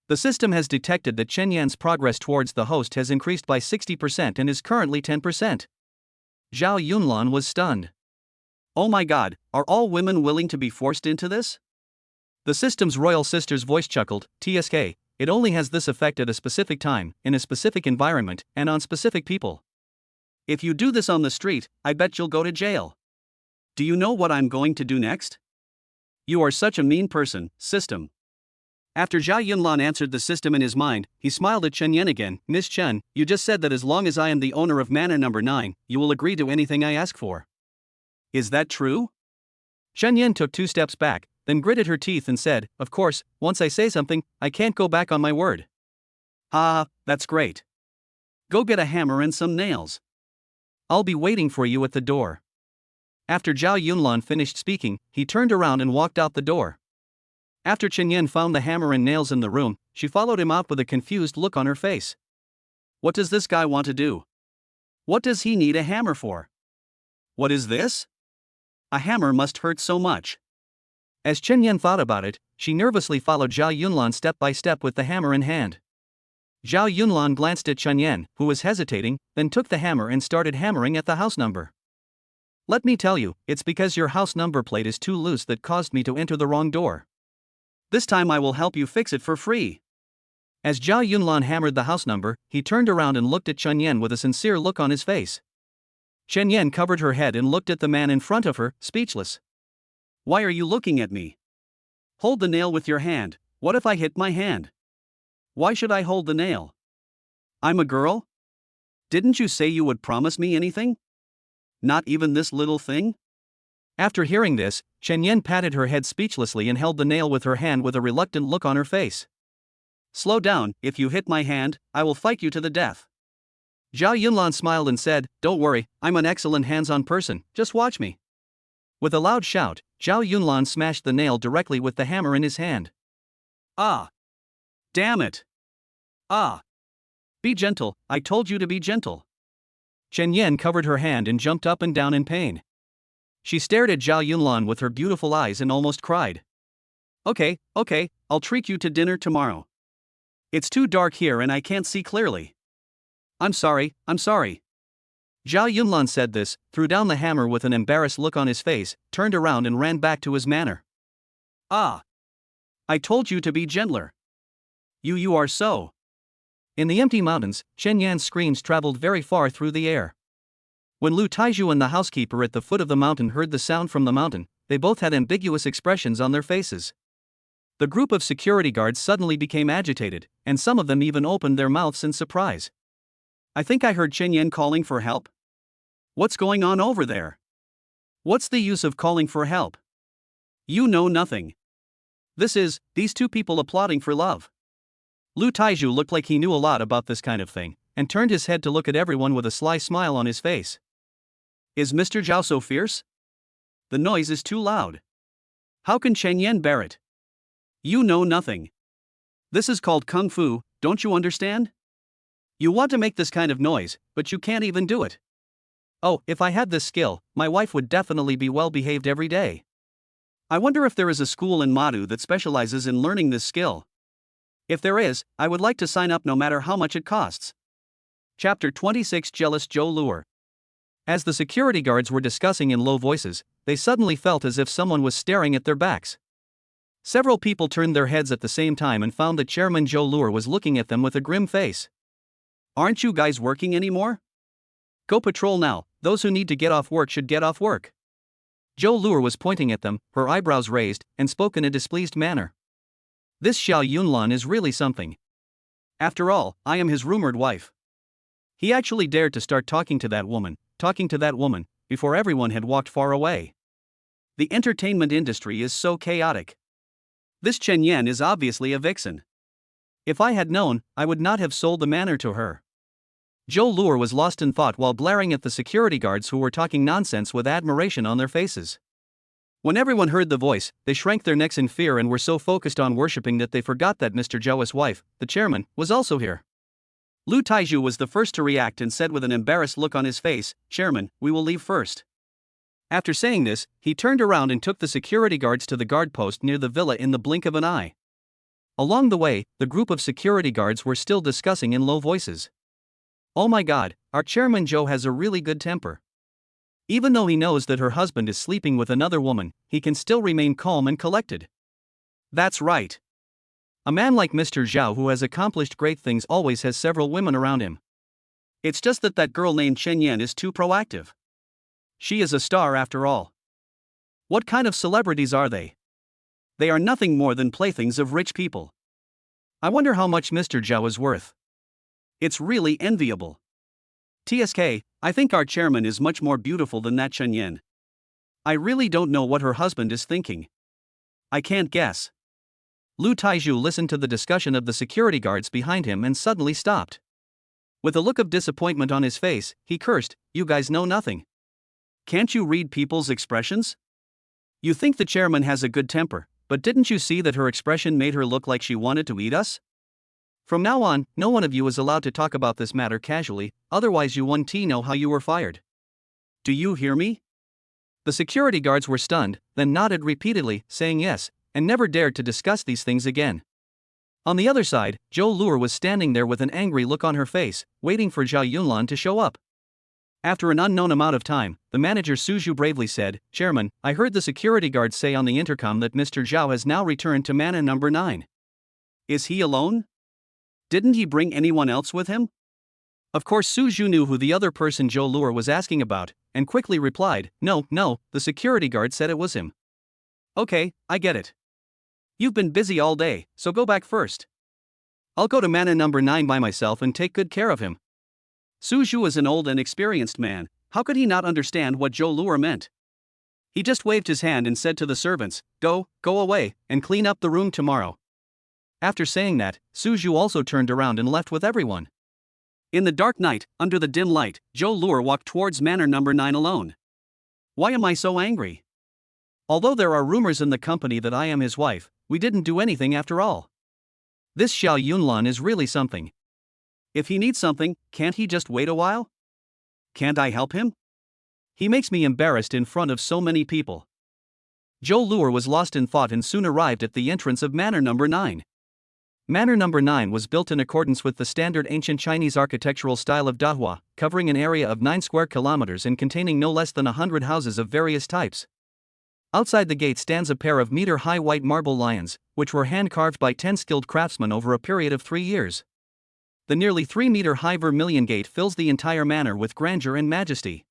Speaker 1: The system has detected that Chen Yan's progress towards the host has increased by 60% and is currently 10%. Zhao Yunlan was stunned. Oh my god, are all women willing to be forced into this? The system's royal sister's voice chuckled, TSK, it only has this effect at a specific time, in a specific environment, and on specific people. If you do this on the street, I bet you'll go to jail. Do you know what I'm going to do next? You are such a mean person, system. After Zhao Yunlan answered the system in his mind, he smiled at Chen Yan again. Miss Chen, you just said that as long as I am the owner of manor number 9, you will agree to anything I ask for. Is that true? Chen Yan took 2 steps back, then gritted her teeth and said, Of course, once I say something, I can't go back on my word. Ha, that's great. Go get a hammer and some nails. I'll be waiting for you at the door. After Zhao Yunlan finished speaking, he turned around and walked out the door. After Chen Yan found the hammer and nails in the room, she followed him out with a confused look on her face. What does this guy want to do? What does he need a hammer for? What is this? A hammer must hurt so much. As Chen Yan thought about it, she nervously followed Zhao Yunlan step by step with the hammer in hand. Zhao Yunlan glanced at Chen Yan, who was hesitating, then took the hammer and started hammering at the house number. Let me tell you, it's because your house number plate is too loose that caused me to enter the wrong door. This time I will help you fix it for free. As Zhao Yunlan hammered the house number, he turned around and looked at Chen Yan with a sincere look on his face. Chen Yan covered her head and looked at the man in front of her, speechless. Why are you looking at me? Hold the nail with your hand. What if I hit my hand? Why should I hold the nail? I'm a girl? Didn't you say you would promise me anything? Not even this little thing? After hearing this, Chen Yan patted her head speechlessly and held the nail with her hand with a reluctant look on her face. Slow down, if you hit my hand, I will fight you to the death. Zhao Yunlan smiled and said, Don't worry, I'm an excellent hands-on person, just watch me. With a loud shout, Zhao Yunlan smashed the nail directly with the hammer in his hand. Ah! Damn it! Ah! Be gentle, I told you to be gentle. Chen Yan covered her hand and jumped up and down in pain. She stared at Zhao Yunlan with her beautiful eyes and almost cried. Okay, I'll treat you to dinner tomorrow. It's too dark here and I can't see clearly. I'm sorry. Zhao Yunlan said this, threw down the hammer with an embarrassed look on his face, turned around and ran back to his manor. Ah! I told you to be gentler. You are so. In the empty mountains, Chen Yan's screams traveled very far through the air. When Lu Taizhu and the housekeeper at the foot of the mountain heard the sound from the mountain, they both had ambiguous expressions on their faces. The group of security guards suddenly became agitated, and some of them even opened their mouths in surprise. I think I heard Chen Yan calling for help. What's going on over there? What's the use of calling for help? You know nothing. These two people applauding for love. Lu Taizhu looked like he knew a lot about this kind of thing, and turned his head to look at everyone with a sly smile on his face. Is Mr. Zhao so fierce? The noise is too loud. How can Chen Yan bear it? You know nothing. This is called Kung Fu, don't you understand? You want to make this kind of noise, but you can't even do it. Oh, if I had this skill, my wife would definitely be well behaved every day. I wonder if there is a school in Madu that specializes in learning this skill. If there is, I would like to sign up no matter how much it costs. Chapter 26 Jealous Zhou Luer. As the security guards were discussing in low voices, they suddenly felt as if someone was staring at their backs. Several people turned their heads at the same time and found that Chairman Zhou Luer was looking at them with a grim face. Aren't you guys working anymore? Go patrol now, those who need to get off work should get off work. Zhou Luer was pointing at them, her eyebrows raised, and spoke in a displeased manner. This Xiao Yunlan is really something. After all, I am his rumored wife. He actually dared to start talking to that woman, before everyone had walked far away. The entertainment industry is so chaotic. This Chen Yan is obviously a vixen. If I had known, I would not have sold the manor to her. Zhou Luer was lost in thought while glaring at the security guards who were talking nonsense with admiration on their faces. When everyone heard the voice, they shrank their necks in fear and were so focused on worshipping that they forgot that Mr. Zhou's wife, the chairman, was also here. Lu Taizhu was the first to react and said with an embarrassed look on his face, Chairman, we will leave first. After saying this, he turned around and took the security guards to the guard post near the villa in the blink of an eye. Along the way, the group of security guards were still discussing in low voices. Oh my god, our Chairman Zhou has a really good temper. Even though he knows that her husband is sleeping with another woman, he can still remain calm and collected. That's right. A man like Mr. Zhao who has accomplished great things always has several women around him. It's just that girl named Chen Yan is too proactive. She is a star after all. What kind of celebrities are they? They are nothing more than playthings of rich people. I wonder how much Mr. Zhao is worth. It's really enviable. TSK, I think our chairman is much more beautiful than that Chen Yan. I really don't know what her husband is thinking. I can't guess. Lu Taizhu listened to the discussion of the security guards behind him and suddenly stopped. With a look of disappointment on his face, he cursed, You guys know nothing. Can't you read people's expressions? You think the chairman has a good temper, but didn't you see that her expression made her look like she wanted to eat us? From now on, no one of you is allowed to talk about this matter casually, otherwise you won't know how you were fired. Do you hear me? The security guards were stunned, then nodded repeatedly, saying yes, and never dared to discuss these things again. On the other side, Zhou Luer was standing there with an angry look on her face, waiting for Zhao Yunlan to show up. After an unknown amount of time, the manager Suzhu bravely said, Chairman, I heard the security guards say on the intercom that Mr. Zhao has now returned to Mana number 9. Is he alone? Didn't he bring anyone else with him? Of course, Su Zhu knew who the other person Zhou Luo was asking about, and quickly replied, No, the security guard said it was him. Okay, I get it. You've been busy all day, so go back first. I'll go to manhwa number 9 by myself and take good care of him. Su Zhu is an old and experienced man, how could he not understand what Zhou Luo meant? He just waved his hand and said to the servants, Go away, and clean up the room tomorrow. After saying that, Su Zhu also turned around and left with everyone. In the dark night, under the dim light, Zhou Luo walked towards manor number 9 alone. Why am I so angry? Although there are rumors in the company that I am his wife, we didn't do anything after all. This Xiao Yunlan is really something. If he needs something, can't he just wait a while? Can't I help him? He makes me embarrassed in front of so many people. Zhou Luo was lost in thought and soon arrived at the entrance of manor number 9. Manor number 9 was built in accordance with the standard ancient Chinese architectural style of Dahua, covering an area of 9 square kilometers and containing no less than 100 houses of various types. Outside the gate stands a pair of meter-high white marble lions, which were hand-carved by 10 skilled craftsmen over a period of 3 years. The nearly 3-meter-high vermilion gate fills the entire manor with grandeur and majesty.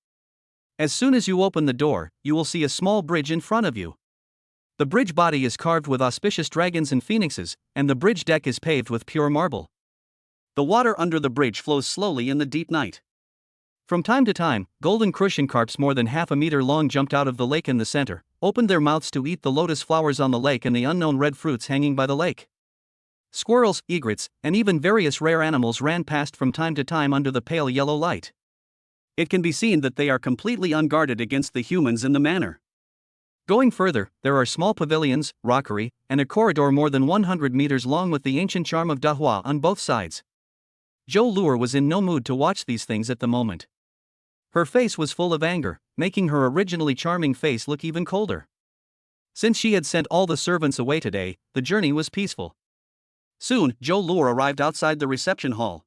Speaker 1: As soon as you open the door, you will see a small bridge in front of you. The bridge body is carved with auspicious dragons and phoenixes, and the bridge deck is paved with pure marble. The water under the bridge flows slowly in the deep night. From time to time, golden crucian carps more than half a meter long jumped out of the lake in the center, opened their mouths to eat the lotus flowers on the lake and the unknown red fruits hanging by the lake. Squirrels, egrets, and even various rare animals ran past from time to time under the pale yellow light. It can be seen that they are completely unguarded against the humans in the manor. Going further, there are small pavilions, rockery, and a corridor more than 100 meters long with the ancient charm of Dahua on both sides. Zhou Luo was in no mood to watch these things at the moment. Her face was full of anger, making her originally charming face look even colder. Since she had sent all the servants away today, the journey was peaceful. Soon, Zhou Luo arrived outside the reception hall.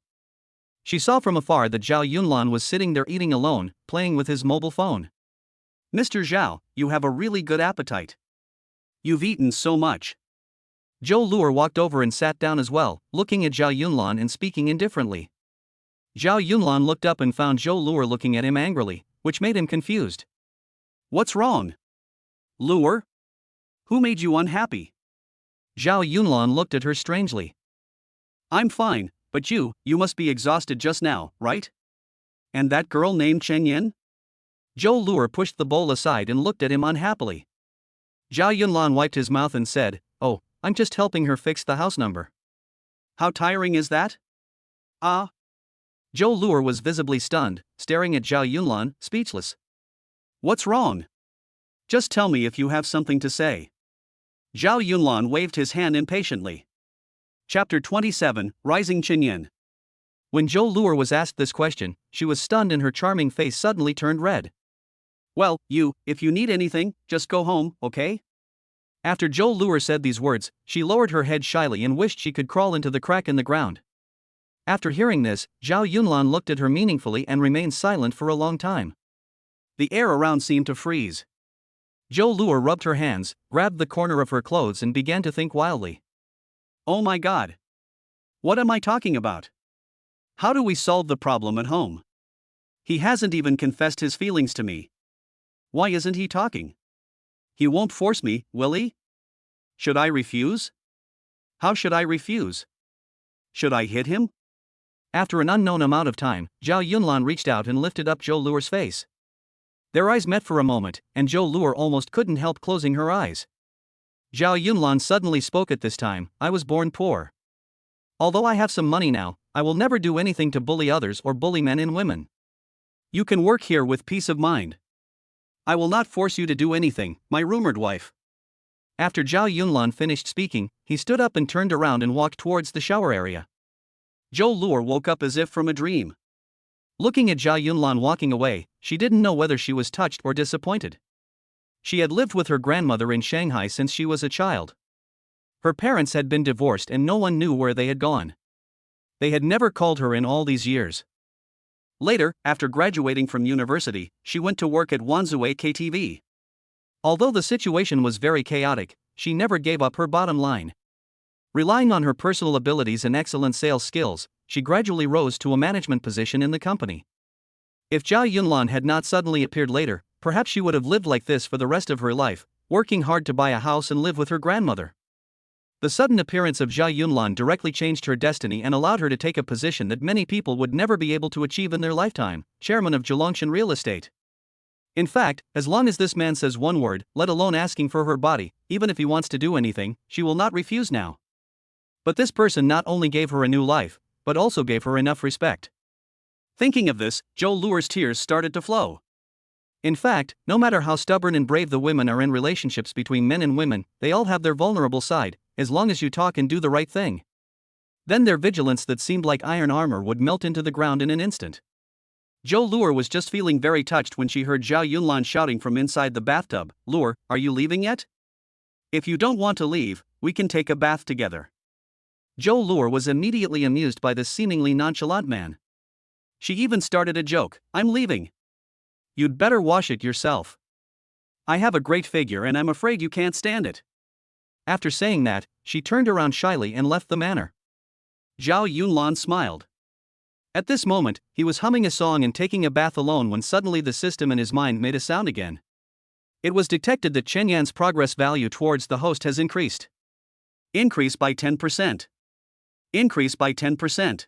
Speaker 1: She saw from afar that Zhao Yunlan was sitting there eating alone, playing with his mobile phone. Mr. Zhao, you have a really good appetite. You've eaten so much. Zhou Luo walked over and sat down as well, looking at Zhao Yunlan and speaking indifferently. Zhao Yunlan looked up and found Zhou Luo looking at him angrily, which made him confused. What's wrong? Luo? Who made you unhappy? Zhao Yunlan looked at her strangely. I'm fine, but you must be exhausted just now, right? And that girl named Chen Yin? Zhou Luo pushed the bowl aside and looked at him unhappily. Zhao Yunlan wiped his mouth and said, Oh, I'm just helping her fix the house number. How tiring is that? Ah. Zhou Luo was visibly stunned, staring at Zhao Yunlan, speechless. What's wrong? Just tell me if you have something to say. Zhao Yunlan waved his hand impatiently. Chapter 27, Rising Chinyin. When Zhou Luo was asked this question, she was stunned and her charming face suddenly turned red. Well, if you need anything, just go home, okay? After Zhou Luo said these words, she lowered her head shyly and wished she could crawl into the crack in the ground. After hearing this, Zhao Yunlan looked at her meaningfully and remained silent for a long time. The air around seemed to freeze. Zhou Luo rubbed her hands, grabbed the corner of her clothes and began to think wildly. Oh my God! What am I talking about? How do we solve the problem at home? He hasn't even confessed his feelings to me. Why isn't he talking? He won't force me, will he? Should I refuse? How should I refuse? Should I hit him? After an unknown amount of time, Zhao Yunlan reached out and lifted up Zhou Luo's face. Their eyes met for a moment, and Zhou Luo almost couldn't help closing her eyes. Zhao Yunlan suddenly spoke at this time, I was born poor. Although I have some money now, I will never do anything to bully others or bully men and women. You can work here with peace of mind. I will not force you to do anything, my rumored wife. After Zhao Yunlan finished speaking, he stood up and turned around and walked towards the shower area. Zhou Luo woke up as if from a dream. Looking at Zhao Yunlan walking away, she didn't know whether she was touched or disappointed. She had lived with her grandmother in Shanghai since she was a child. Her parents had been divorced and no one knew where they had gone. They had never called her in all these years. Later, after graduating from university, she went to work at Wanzhou KTV. Although the situation was very chaotic, she never gave up her bottom line. Relying on her personal abilities and excellent sales skills, she gradually rose to a management position in the company. If Zhao Yunlan had not suddenly appeared later, perhaps she would have lived like this for the rest of her life, working hard to buy a house and live with her grandmother. The sudden appearance of Zhao Yunlan directly changed her destiny and allowed her to take a position that many people would never be able to achieve in their lifetime, chairman of Zhelongshan Real Estate. In fact, as long as this man says one word, let alone asking for her body, even if he wants to do anything, she will not refuse now. But this person not only gave her a new life, but also gave her enough respect. Thinking of this, Zhou Luer's tears started to flow. In fact, no matter how stubborn and brave the women are in relationships between men and women, they all have their vulnerable side, as long as you talk and do the right thing. Then their vigilance that seemed like iron armor would melt into the ground in an instant. Zhou Luer was just feeling very touched when she heard Zhao Yunlan shouting from inside the bathtub, "Luer, are you leaving yet? If you don't want to leave, we can take a bath together." Zhou Luer was immediately amused by this seemingly nonchalant man. She even started a joke, "I'm leaving. You'd better wash it yourself. I have a great figure and I'm afraid you can't stand it." After saying that, she turned around shyly and left the manor. Zhao Yunlan smiled. At this moment, he was humming a song and taking a bath alone when suddenly the system in his mind made a sound again. It was detected that Chen Yan's progress value towards the host has increased. Increase by 10%. Increase by 10%.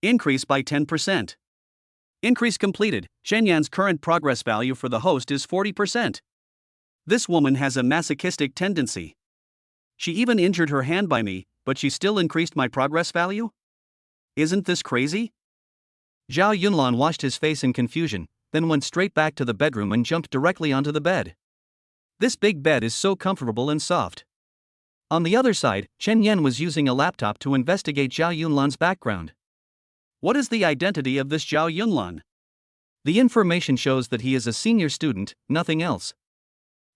Speaker 1: Increase by 10%. Increase completed. Chen Yan's current progress value for the host is 40%. This woman has a masochistic tendency. She even injured her hand by me, but she still increased my progress value? Isn't this crazy? Zhao Yunlan washed his face in confusion, then went straight back to the bedroom and jumped directly onto the bed. This big bed is so comfortable and soft. On the other side, Chen Yan was using a laptop to investigate Zhao Yunlan's background. What is the identity of this Zhao Yunlan? The information shows that he is a senior student, nothing else.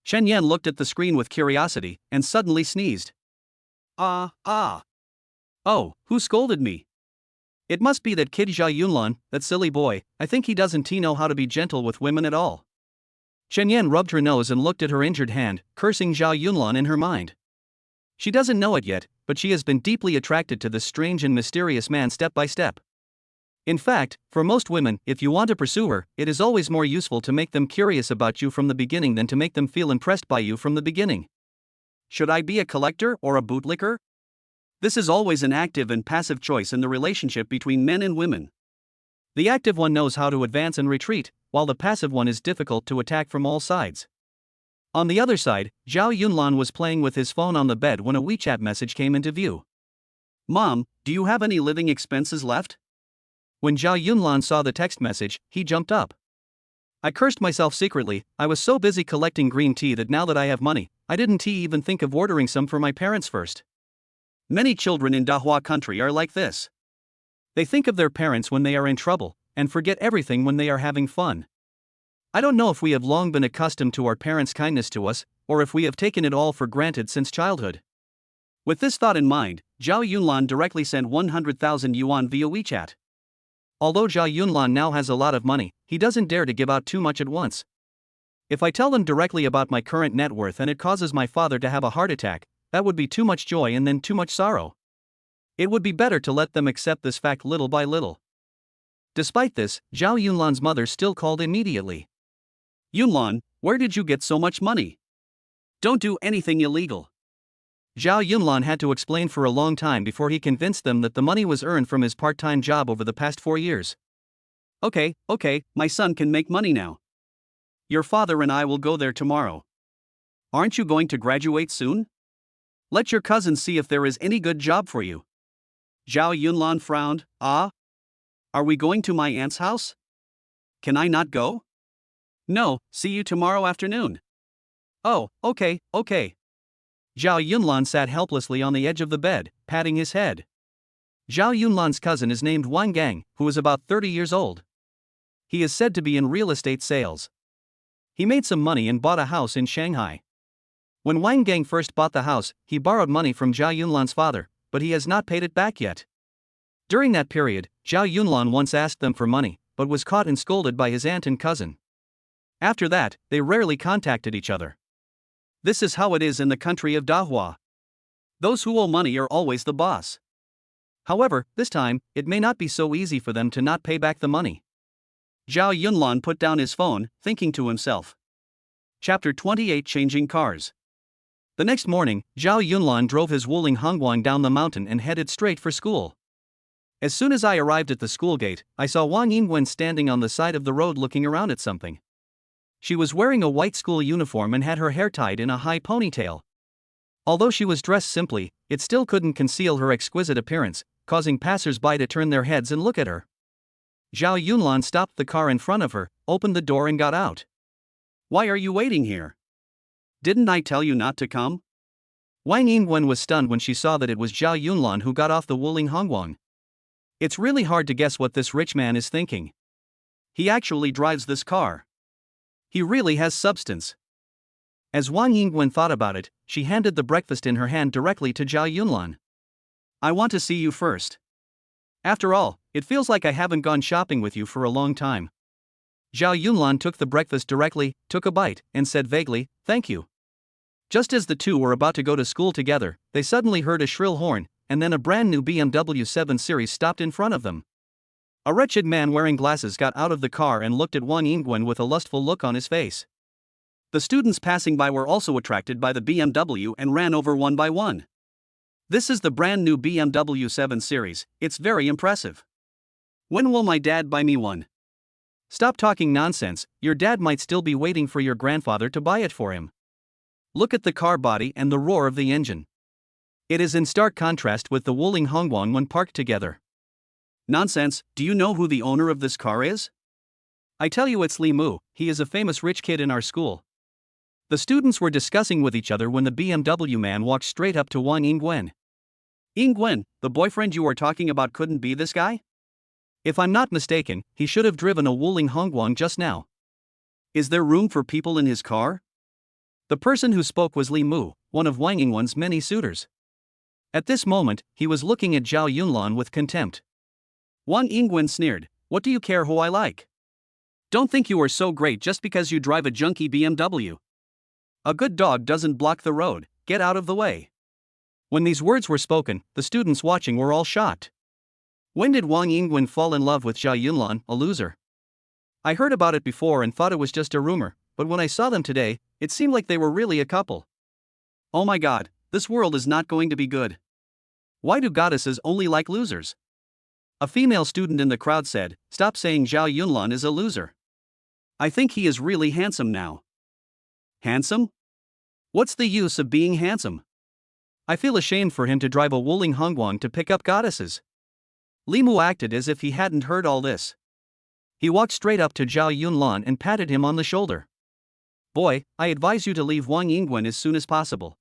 Speaker 1: Chen Yan looked at the screen with curiosity, and suddenly sneezed. Oh, who scolded me? It must be that kid Zhao Yunlan, that silly boy. I think he doesn't know how to be gentle with women at all. Chen Yan rubbed her nose and looked at her injured hand, cursing Zhao Yunlan in her mind. She doesn't know it yet, but she has been deeply attracted to this strange and mysterious man step by step. In fact, for most women, if you want to pursue her, it is always more useful to make them curious about you from the beginning than to make them feel impressed by you from the beginning. Should I be a collector or a bootlicker? This is always an active and passive choice in the relationship between men and women. The active one knows how to advance and retreat, while the passive one is difficult to attack from all sides. On the other side, Zhao Yunlan was playing with his phone on the bed when a WeChat message came into view. "Mom, do you have any living expenses left?" When Zhao Yunlan saw the text message, he jumped up. I cursed myself secretly. I was so busy collecting green tea that now that I have money, I didn't even think of ordering some for my parents first. Many children in Dahua country are like this. They think of their parents when they are in trouble, and forget everything when they are having fun. I don't know if we have long been accustomed to our parents' kindness to us, or if we have taken it all for granted since childhood. With this thought in mind, Zhao Yunlan directly sent 100,000 yuan via WeChat. Although Zhao Yunlan now has a lot of money, he doesn't dare to give out too much at once. If I tell them directly about my current net worth and it causes my father to have a heart attack, that would be too much joy and then too much sorrow. It would be better to let them accept this fact little by little. Despite this, Zhao Yunlan's mother still called immediately. "Yunlan, where did you get so much money? Don't do anything illegal." Zhao Yunlan had to explain for a long time before he convinced them that the money was earned from his part-time job over the past 4 years. Okay, my son can make money now. Your father and I will go there tomorrow. Aren't you going to graduate soon? Let your cousin see if there is any good job for you." Zhao Yunlan frowned. Are we going to my aunt's house? Can I not go? No, see you tomorrow afternoon. Oh, okay. Zhao Yunlan sat helplessly on the edge of the bed, patting his head. Zhao Yunlan's cousin is named Wang Gang, who is about 30 years old. He is said to be in real estate sales. He made some money and bought a house in Shanghai. When Wang Gang first bought the house, he borrowed money from Zhao Yunlan's father, but he has not paid it back yet. During that period, Zhao Yunlan once asked them for money, but was caught and scolded by his aunt and cousin. After that, they rarely contacted each other. This is how it is in the country of Dahua. Those who owe money are always the boss. However, this time, it may not be so easy for them to not pay back the money. Zhao Yunlan put down his phone, thinking to himself. Chapter 28 Changing Cars. The next morning, Zhao Yunlan drove his Wuling Hongguang down the mountain and headed straight for school. As soon as I arrived at the school gate, I saw Wang Yingwen standing on the side of the road looking around at something. She was wearing a white school uniform and had her hair tied in a high ponytail. Although she was dressed simply, it still couldn't conceal her exquisite appearance, causing passers-by to turn their heads and look at her. Zhao Yunlan stopped the car in front of her, opened the door and got out. "Why are you waiting here? Didn't I tell you not to come?" Wang Yingwen was stunned when she saw that it was Zhao Yunlan who got off the Wuling Hongguang. It's really hard to guess what this rich man is thinking. He actually drives this car. He really has substance. As Wang Yingwen thought about it, she handed the breakfast in her hand directly to Zhao Yunlan. "I want to see you first. After all, it feels like I haven't gone shopping with you for a long time." Zhao Yunlan took the breakfast directly, took a bite, and said vaguely, "Thank you." Just as the two were about to go to school together, they suddenly heard a shrill horn, and then a brand new BMW 7 Series stopped in front of them. A wretched man wearing glasses got out of the car and looked at Wang Yingwen with a lustful look on his face. The students passing by were also attracted by the BMW and ran over one by one. "This is the brand new BMW 7 Series, it's very impressive. When will my dad buy me one?" "Stop talking nonsense, your dad might still be waiting for your grandfather to buy it for him. Look at the car body and the roar of the engine. It is in stark contrast with the Wuling Hongguang when parked together." "Nonsense, do you know who the owner of this car is?" "I tell you it's Li Mu, he is a famous rich kid in our school." The students were discussing with each other when the BMW man walked straight up to Wang Yingwen. "Yingwen, the boyfriend you are talking about couldn't be this guy? If I'm not mistaken, he should have driven a Wuling Hongguang just now. Is there room for people in his car?" The person who spoke was Li Mu, one of Wang Yingwen's many suitors. At this moment, he was looking at Zhao Yunlan with contempt. Wang Yingwen sneered, "What do you care who I like? Don't think you are so great just because you drive a junky BMW. A good dog doesn't block the road, get out of the way." When these words were spoken, the students watching were all shocked. When did Wang Yingwen fall in love with Zhao Yunlan, a loser? I heard about it before and thought it was just a rumor, but when I saw them today, it seemed like they were really a couple. Oh my god, this world is not going to be good. Why do goddesses only like losers? A female student in the crowd said, "Stop saying Zhao Yunlan is a loser. I think he is really handsome now." Handsome? What's the use of being handsome? I feel ashamed for him to drive a Wuling Hongguang to pick up goddesses. Li Mu acted as if he hadn't heard all this. He walked straight up to Zhao Yunlan and patted him on the shoulder. "Boy, I advise you to leave Wang Yingwen as soon as possible.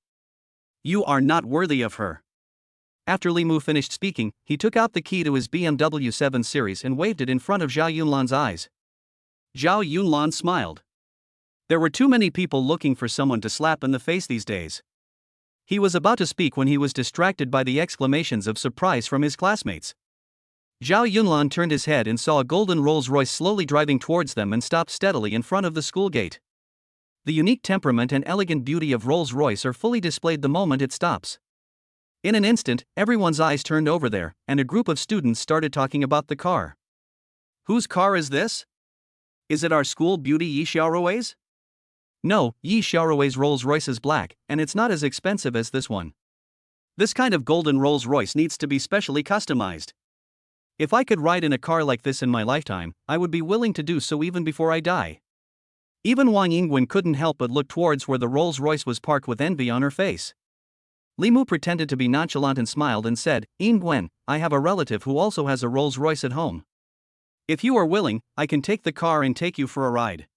Speaker 1: You are not worthy of her." After Li Mu finished speaking, he took out the key to his BMW 7 Series and waved it in front of Zhao Yunlan's eyes. Zhao Yunlan smiled. There were too many people looking for someone to slap in the face these days. He was about to speak when he was distracted by the exclamations of surprise from his classmates. Zhao Yunlan turned his head and saw a golden Rolls-Royce slowly driving towards them and stopped steadily in front of the school gate. The unique temperament and elegant beauty of Rolls-Royce are fully displayed the moment it stops. In an instant, everyone's eyes turned over there, and a group of students started talking about the car. "Whose car is this? Is it our school beauty Yi Xiaorui's?" "No, Yi Xiaorui's Rolls-Royce is black, and it's not as expensive as this one. This kind of golden Rolls-Royce needs to be specially customized. If I could ride in a car like this in my lifetime, I would be willing to do so even before I die." Even Wang Yingwen couldn't help but look towards where the Rolls-Royce was parked with envy on her face. Li Mu pretended to be nonchalant and smiled and said, "Yingwen, I have a relative who also has a Rolls-Royce at home. If you are willing, I can take the car and take you for a ride."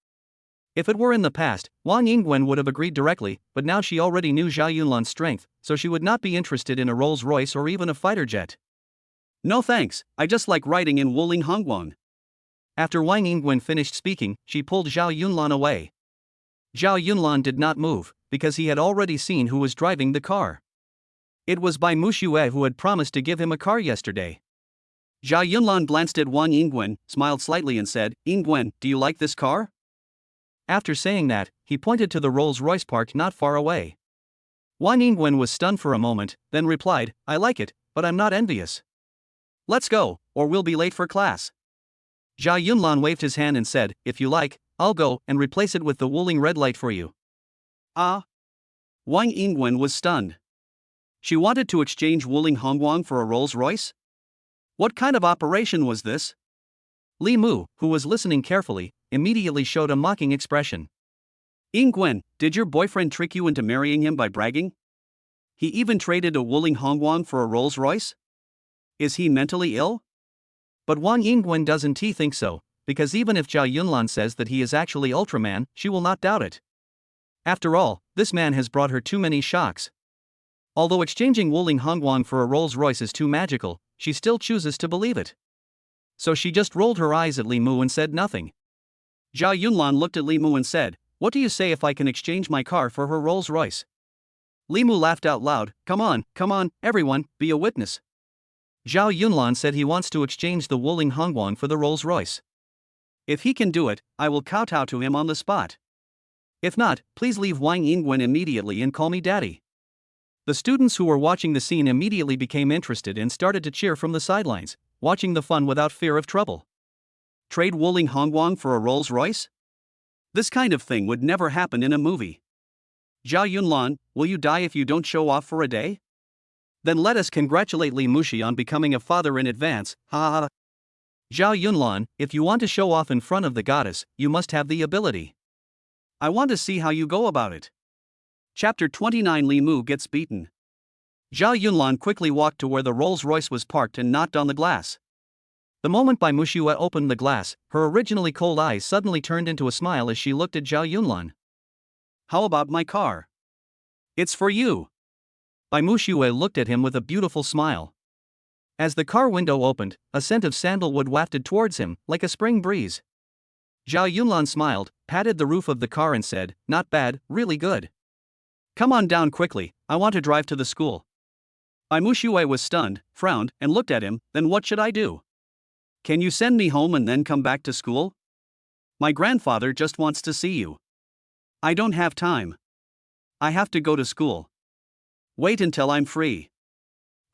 Speaker 1: If it were in the past, Wang Yingwen would have agreed directly, but now she already knew Zhao Yunlan's strength, so she would not be interested in a Rolls-Royce or even a fighter jet. "No thanks, I just like riding in Wuling Hongguang." After Wang Yingwen finished speaking, she pulled Zhao Yunlan away. Zhao Yunlan did not move, because he had already seen who was driving the car. It was Bai Muxue who had promised to give him a car yesterday. Zhao Yunlan glanced at Wang Yingwen, smiled slightly and said, "Yingwen, do you like this car?" After saying that, he pointed to the Rolls-Royce parked not far away. Wang Yingwen was stunned for a moment, then replied, "I like it, but I'm not envious." Let's go, or we'll be late for class. Jia Yunlan waved his hand and said, if you like, I'll go and replace it with the Wuling red light for you. Ah? Wang Yingwen was stunned. She wanted to exchange Wuling Hongguang for a Rolls Royce? What kind of operation was this? Li Mu, who was listening carefully, immediately showed a mocking expression. Yingwen, did your boyfriend trick you into marrying him by bragging? He even traded a Wuling Hongguang for a Rolls Royce? Is he mentally ill? But Wang Yingwen doesn't think so, because even if Jia Yunlan says that he is actually Ultraman, she will not doubt it. After all, this man has brought her too many shocks. Although exchanging Wuling Hongguang for a Rolls Royce is too magical, she still chooses to believe it. So she just rolled her eyes at Li Mu and said nothing. Jia Yunlan looked at Li Mu and said, what do you say if I can exchange my car for her Rolls Royce? Li Mu laughed out loud, come on, everyone, be a witness. Zhao Yunlan said he wants to exchange the Wuling Hongguang for the Rolls Royce. If he can do it, I will kowtow to him on the spot. If not, please leave Wang Yingwen immediately and call me daddy. The students who were watching the scene immediately became interested and started to cheer from the sidelines, watching the fun without fear of trouble. Trade Wuling Hongguang for a Rolls Royce? This kind of thing would never happen in a movie. Zhao Yunlan, will you die if you don't show off for a day? Then let us congratulate Li Mushi on becoming a father in advance, ha ha. Zhao Yunlan, if you want to show off in front of the goddess, you must have the ability. I want to see how you go about it. Chapter 29 Li Mu gets beaten. Zhao Yunlan quickly walked to where the Rolls Royce was parked and knocked on the glass. The moment Bai Mushue opened the glass, her originally cold eyes suddenly turned into a smile as she looked at Zhao Yunlan. How about my car? It's for you. Bai Mushue looked at him with a beautiful smile. As the car window opened, a scent of sandalwood wafted towards him, like a spring breeze. Zhao Yunlan smiled, patted the roof of the car and said, not bad, really good. Come on down quickly, I want to drive to the school. Bai Mushue was stunned, frowned, and looked at him, then what should I do? Can you send me home and then come back to school? My grandfather just wants to see you. I don't have time. I have to go to school. Wait until I'm free.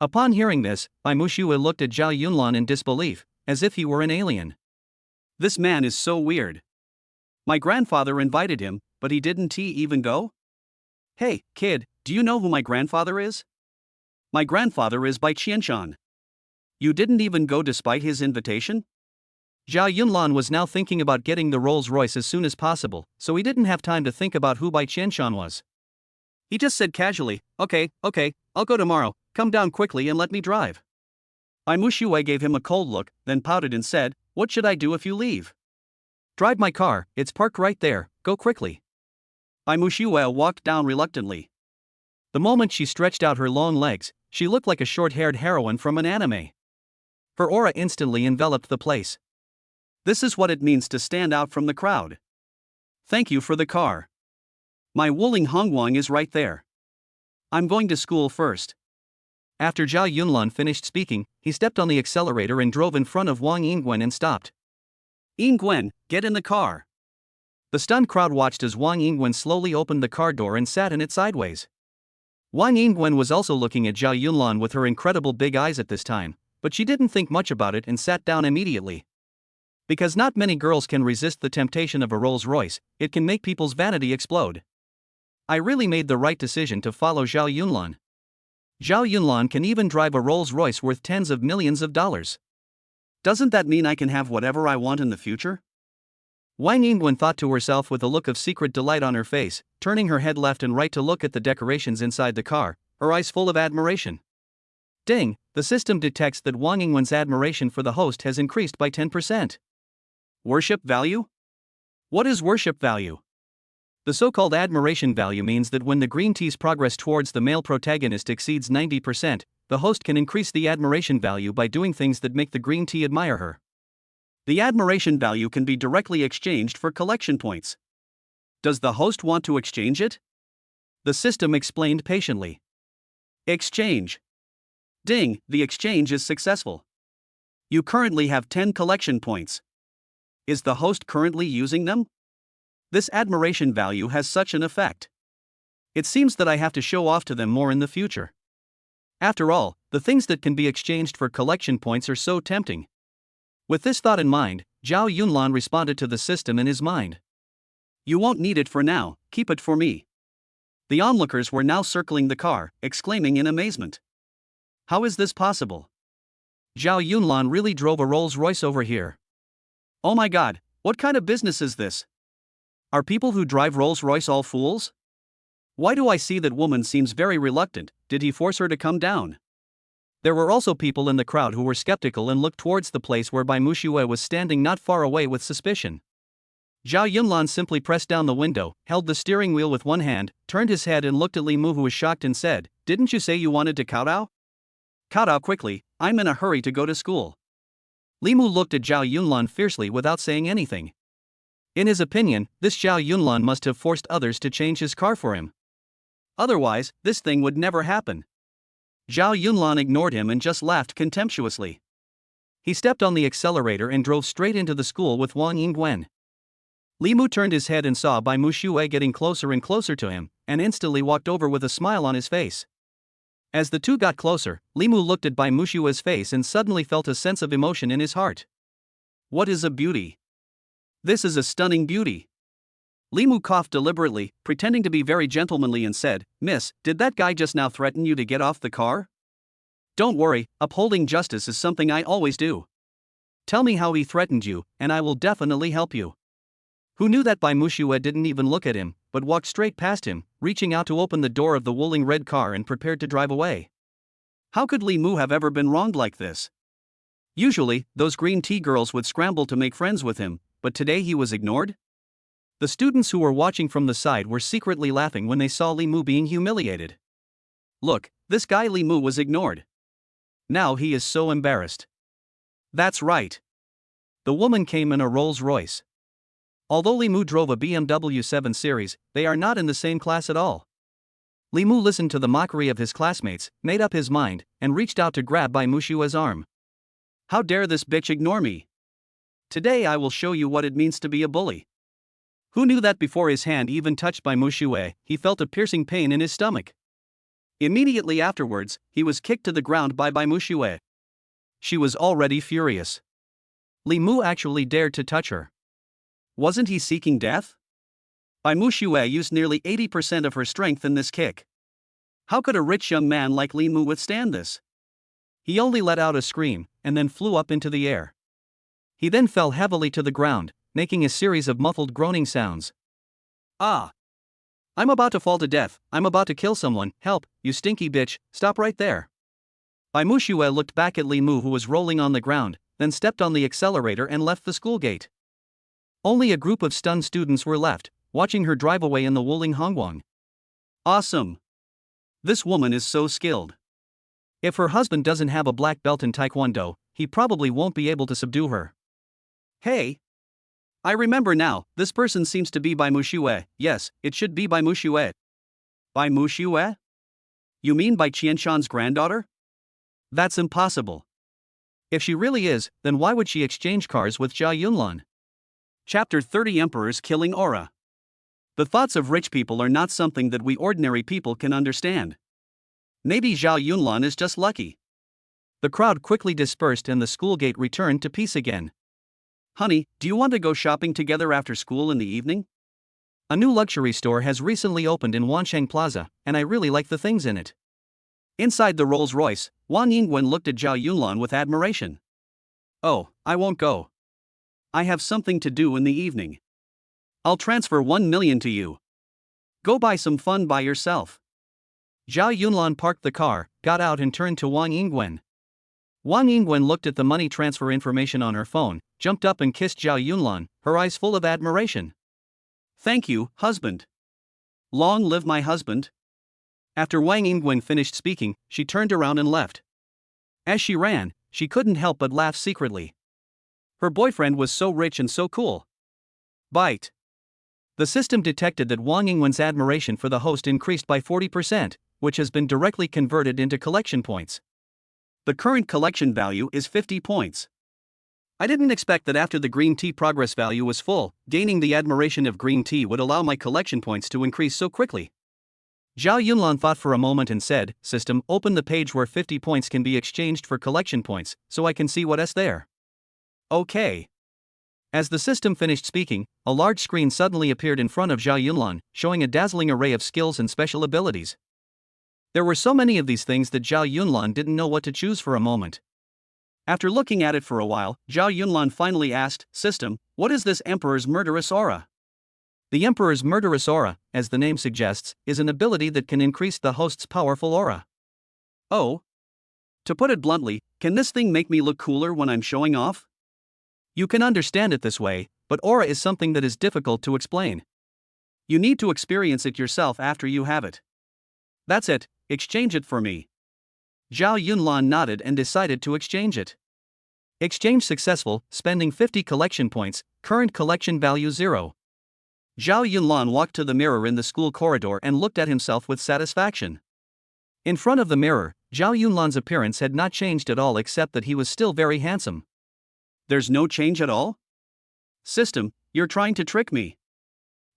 Speaker 1: Upon hearing this, Bai Mushue looked at Zhao Yunlan in disbelief, as if he were an alien. This man is so weird. My grandfather invited him, but he didn't even go? Hey, kid, do you know who my grandfather is? My grandfather is Bai Qianshan. You didn't even go despite his invitation? Zhao Yunlan was now thinking about getting the Rolls Royce as soon as possible, so he didn't have time to think about who Bai Qianshan was. He just said casually, okay, I'll go tomorrow, come down quickly and let me drive. Bai Mushue gave him a cold look, then pouted and said, what should I do if you leave? Drive my car, it's parked right there, go quickly. Bai Mushue walked down reluctantly. The moment she stretched out her long legs, she looked like a short-haired heroine from an anime. Her aura instantly enveloped the place. This is what it means to stand out from the crowd. Thank you for the car. My Wuling Hongguang is right there. I'm going to school first. After Zhao Yunlan finished speaking, he stepped on the accelerator and drove in front of Wang Yingwen and stopped. Yingwen, get in the car. The stunned crowd watched as Wang Yingwen slowly opened the car door and sat in it sideways. Wang Yingwen was also looking at Zhao Yunlan with her incredible big eyes at this time, but she didn't think much about it and sat down immediately. Because not many girls can resist the temptation of a Rolls Royce, it can make people's vanity explode. I really made the right decision to follow Zhao Yunlan. Zhao Yunlan can even drive a Rolls Royce worth tens of millions of dollars. Doesn't that mean I can have whatever I want in the future? Wang Yingwen thought to herself with a look of secret delight on her face, turning her head left and right to look at the decorations inside the car, her eyes full of admiration. Ding, the system detects that Wang Yingwen's admiration for the host has increased by 10%. Worship value? What is worship value? The so-called admiration value means that when the green tea's progress towards the male protagonist exceeds 90%, the host can increase the admiration value by doing things that make the green tea admire her. The admiration value can be directly exchanged for collection points. Does the host want to exchange it? The system explained patiently. Exchange. Ding, the exchange is successful. You currently have 10 collection points. Is the host currently using them? This admiration value has such an effect. It seems that I have to show off to them more in the future. After all, The things that can be exchanged for collection points are so tempting. With this thought in mind, Zhao Yunlan responded to the system in his mind. You won't need it for now, keep it for me. The onlookers were now circling the car, exclaiming in amazement. How is this possible? Zhao Yunlan really drove a Rolls-Royce over here. Oh my god, what kind of business is this? Are people who drive Rolls-Royce all fools? Why do I see that woman seems very reluctant? Did he force her to come down? There were also people in the crowd who were skeptical and looked towards the place where Bai Muxue was standing not far away with suspicion. Zhao Yunlan simply pressed down the window, held the steering wheel with one hand, turned his head and looked at Li Mu, who was shocked, and said, "Didn't you say you wanted to kowtow?" "Kowtow quickly, I'm in a hurry to go to school." Li Mu looked at Zhao Yunlan fiercely without saying anything. In his opinion, this Zhao Yunlan must have forced others to change his car for him. Otherwise, this thing would never happen. Zhao Yunlan ignored him and just laughed contemptuously. He stepped on the accelerator and drove straight into the school with Wang Yingwen. Li Mu turned his head and saw Bai Muxue getting closer and closer to him, and instantly walked over with a smile on his face. As the two got closer, Li Mu looked at Bai Muxue's face and suddenly felt a sense of emotion in his heart. What is a beauty? This is a stunning beauty. Li Mu coughed deliberately, pretending to be very gentlemanly, and said, "Miss, did that guy just now threaten you to get off the car?" "Don't worry, upholding justice is something I always do. Tell me how he threatened you, and I will definitely help you." Who knew that Bai Muxue didn't even look at him, but walked straight past him, reaching out to open the door of the Wuling red car and prepared to drive away. How could Li Mu have ever been wronged like this? Usually, those green tea girls would scramble to make friends with him, but today he was ignored? The students who were watching from the side were secretly laughing when they saw Li Mu being humiliated. Look, this guy Li Mu was ignored. Now he is so embarrassed. That's right. The woman came in a Rolls-Royce. Although Li Mu drove a BMW 7 Series, they are not in the same class at all. Li Mu listened to the mockery of his classmates, made up his mind, and reached out to grab Bai Muxue's arm. How dare this bitch ignore me? Today I will show you what it means to be a bully. Who knew that before his hand even touched Bai Muxue, he felt a piercing pain in his stomach. Immediately afterwards, he was kicked to the ground by Bai Muxue. She was already furious. Li Mu actually dared to touch her. Wasn't he seeking death? Bai Muxue used nearly 80% of her strength in this kick. How could a rich young man like Li Mu withstand this? He only let out a scream, and then flew up into the air. He then fell heavily to the ground, making a series of muffled groaning sounds. Ah! I'm about to fall to death, I'm about to kill someone, help, you stinky bitch, stop right there. Bai Muxue looked back at Li Mu, who was rolling on the ground, then stepped on the accelerator and left the school gate. Only a group of stunned students were left, watching her drive away in the Wuling Hongguang. Awesome! This woman is so skilled. If her husband doesn't have a black belt in Taekwondo, he probably won't be able to subdue her. Hey! I remember now, this person seems to be Bai Muxue. Yes, it should be Bai Muxue. Bai Muxue? You mean Bai Qianshan's granddaughter? That's impossible. If she really is, then why would she exchange cars with Zhao Yunlan? Chapter 30: Emperor's Killing Aura. The thoughts of rich people are not something that we ordinary people can understand. Maybe Zhao Yunlan is just lucky. The crowd quickly dispersed and the school gate returned to peace again. Honey, do you want to go shopping together after school in the evening? A new luxury store has recently opened in Wansheng Plaza, and I really like the things in it. Inside the Rolls-Royce, Wang Yingwen looked at Zhao Yunlan with admiration. Oh, I won't go. I have something to do in the evening. I'll transfer 1 million to you. Go buy some fun by yourself. Zhao Yunlan parked the car, got out and turned to Wang Yingwen. Wang Yingwen looked at the money transfer information on her phone, jumped up and kissed Zhao Yunlan, her eyes full of admiration. Thank you, husband. Long live my husband. After Wang Yingwen finished speaking, she turned around and left. As she ran, she couldn't help but laugh secretly. Her boyfriend was so rich and so cool. Bite. The system detected that Wang Yingwen's admiration for the host increased by 40%, which has been directly converted into collection points. The current collection value is 50 points. I didn't expect that after the green tea progress value was full, gaining the admiration of green tea would allow my collection points to increase so quickly. Zhao Yunlan thought for a moment and said, "System, open the page where 50 points can be exchanged for collection points, so I can see what's there." Okay. As the system finished speaking, a large screen suddenly appeared in front of Zhao Yunlan, showing a dazzling array of skills and special abilities. There were so many of these things that Zhao Yunlan didn't know what to choose for a moment. After looking at it for a while, Zhao Yunlan finally asked, "System, what is this Emperor's murderous aura?" The Emperor's murderous aura, as the name suggests, is an ability that can increase the host's powerful aura. Oh? To put it bluntly, can this thing make me look cooler when I'm showing off? You can understand it this way, but aura is something that is difficult to explain. You need to experience it yourself after you have it. That's it, exchange it for me. Zhao Yunlan nodded and decided to exchange it. Exchange successful, spending 50 collection points, current collection value 0. Zhao Yunlan walked to the mirror in the school corridor and looked at himself with satisfaction. In front of the mirror, Zhao Yunlan's appearance had not changed at all except that he was still very handsome. There's no change at all? System, you're trying to trick me.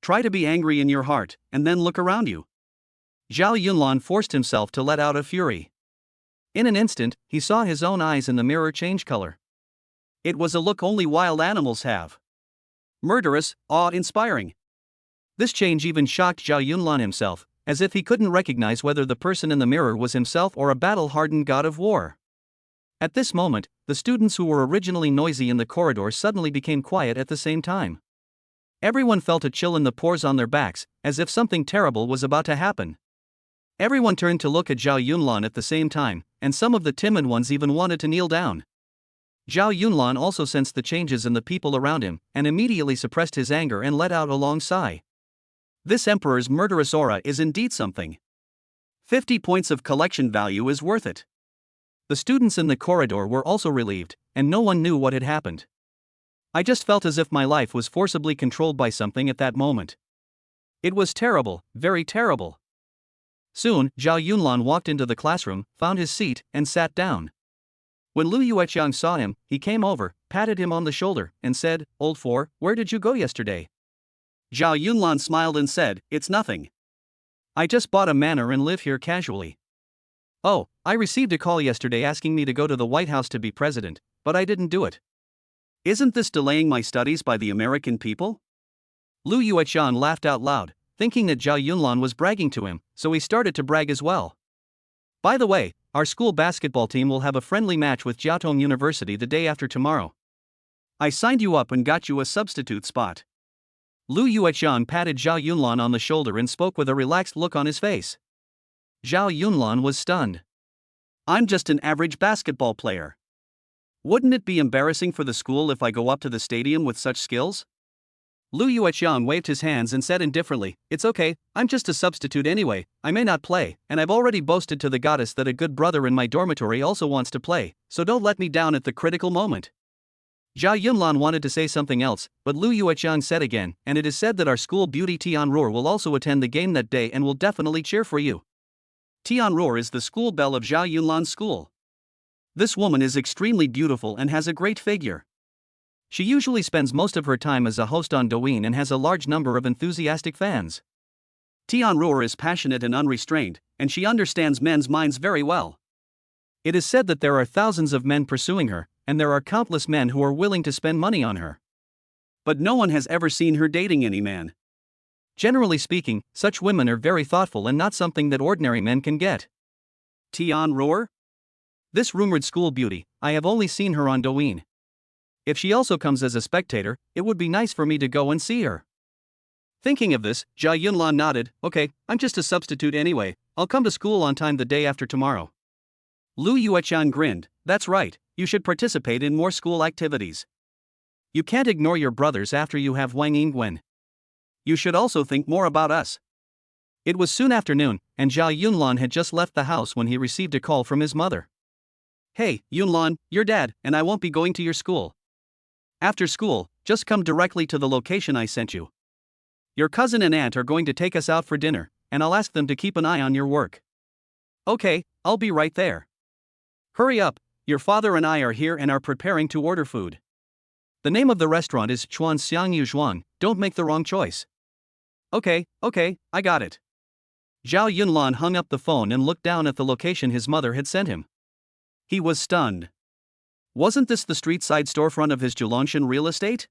Speaker 1: Try to be angry in your heart, and then look around you. Zhao Yunlan forced himself to let out a fury. In an instant, he saw his own eyes in the mirror change color. It was a look only wild animals have. Murderous, awe-inspiring. This change even shocked Zhao Yunlan himself, as if he couldn't recognize whether the person in the mirror was himself or a battle-hardened god of war. At this moment, the students who were originally noisy in the corridor suddenly became quiet at the same time. Everyone felt a chill in the pores on their backs, as if something terrible was about to happen. Everyone turned to look at Zhao Yunlan at the same time, and some of the timid ones even wanted to kneel down. Zhao Yunlan also sensed the changes in the people around him, and immediately suppressed his anger and let out a long sigh. This Emperor's murderous aura is indeed something. 50 points of collection value is worth it. The students in the corridor were also relieved, and no one knew what had happened. I just felt as if my life was forcibly controlled by something at that moment. It was terrible, very terrible. Soon, Zhao Yunlan walked into the classroom, found his seat, and sat down. When Lu Yueqiang saw him, he came over, patted him on the shoulder, and said, "Old four, where did you go yesterday?" Zhao Yunlan smiled and said, "It's nothing. I just bought a manor and live here casually." "Oh, I received a call yesterday asking me to go to the White House to be president, but I didn't do it." "Isn't this delaying my studies by the American people?" Lu Yueqiang laughed out loud, thinking that Zhao Yunlan was bragging to him, so he started to brag as well. "By the way, our school basketball team will have a friendly match with Jiaotong University the day after tomorrow. I signed you up and got you a substitute spot." Lu Yueqiang patted Zhao Yunlan on the shoulder and spoke with a relaxed look on his face. Zhao Yunlan was stunned. "I'm just an average basketball player. Wouldn't it be embarrassing for the school if I go up to the stadium with such skills?" Lu Yueqiang waved his hands and said indifferently, "It's okay, I'm just a substitute anyway, I may not play, and I've already boasted to the goddess that a good brother in my dormitory also wants to play, so don't let me down at the critical moment." Zhao Yunlan wanted to say something else, but Lu Yueqiang said again, "And it is said that our school beauty Tianruo will also attend the game that day and will definitely cheer for you." Tianruo is the school belle of Zhao Yunlan's school. This woman is extremely beautiful and has a great figure. She usually spends most of her time as a host on Douyin and has a large number of enthusiastic fans. Tianruo is passionate and unrestrained, and she understands men's minds very well. It is said that there are thousands of men pursuing her, and there are countless men who are willing to spend money on her. But no one has ever seen her dating any man. Generally speaking, such women are very thoughtful and not something that ordinary men can get. Tianruo? This rumored school beauty, I have only seen her on Douyin. If she also comes as a spectator, it would be nice for me to go and see her. Thinking of this, Zhao Yunlan nodded, "Okay, I'm just a substitute anyway, I'll come to school on time the day after tomorrow." Lu Yueqiang grinned, "That's right, you should participate in more school activities. You can't ignore your brothers after you have Wang Yingwen. You should also think more about us." It was soon afternoon, and Zhao Yunlan had just left the house when he received a call from his mother. "Hey, Yunlan, your dad and I won't be going to your school. After school, just come directly to the location I sent you. Your cousin and aunt are going to take us out for dinner, and I'll ask them to keep an eye on your work." "Okay, I'll be right there. Hurry up, your father and I are here and are preparing to order food. The name of the restaurant is Chuan Xiang Yu Zhuang, don't make the wrong choice." Okay, I got it." Zhao Yunlan hung up the phone and looked down at the location his mother had sent him. He was stunned. Wasn't this the street side storefront of his Zhulongshan real estate?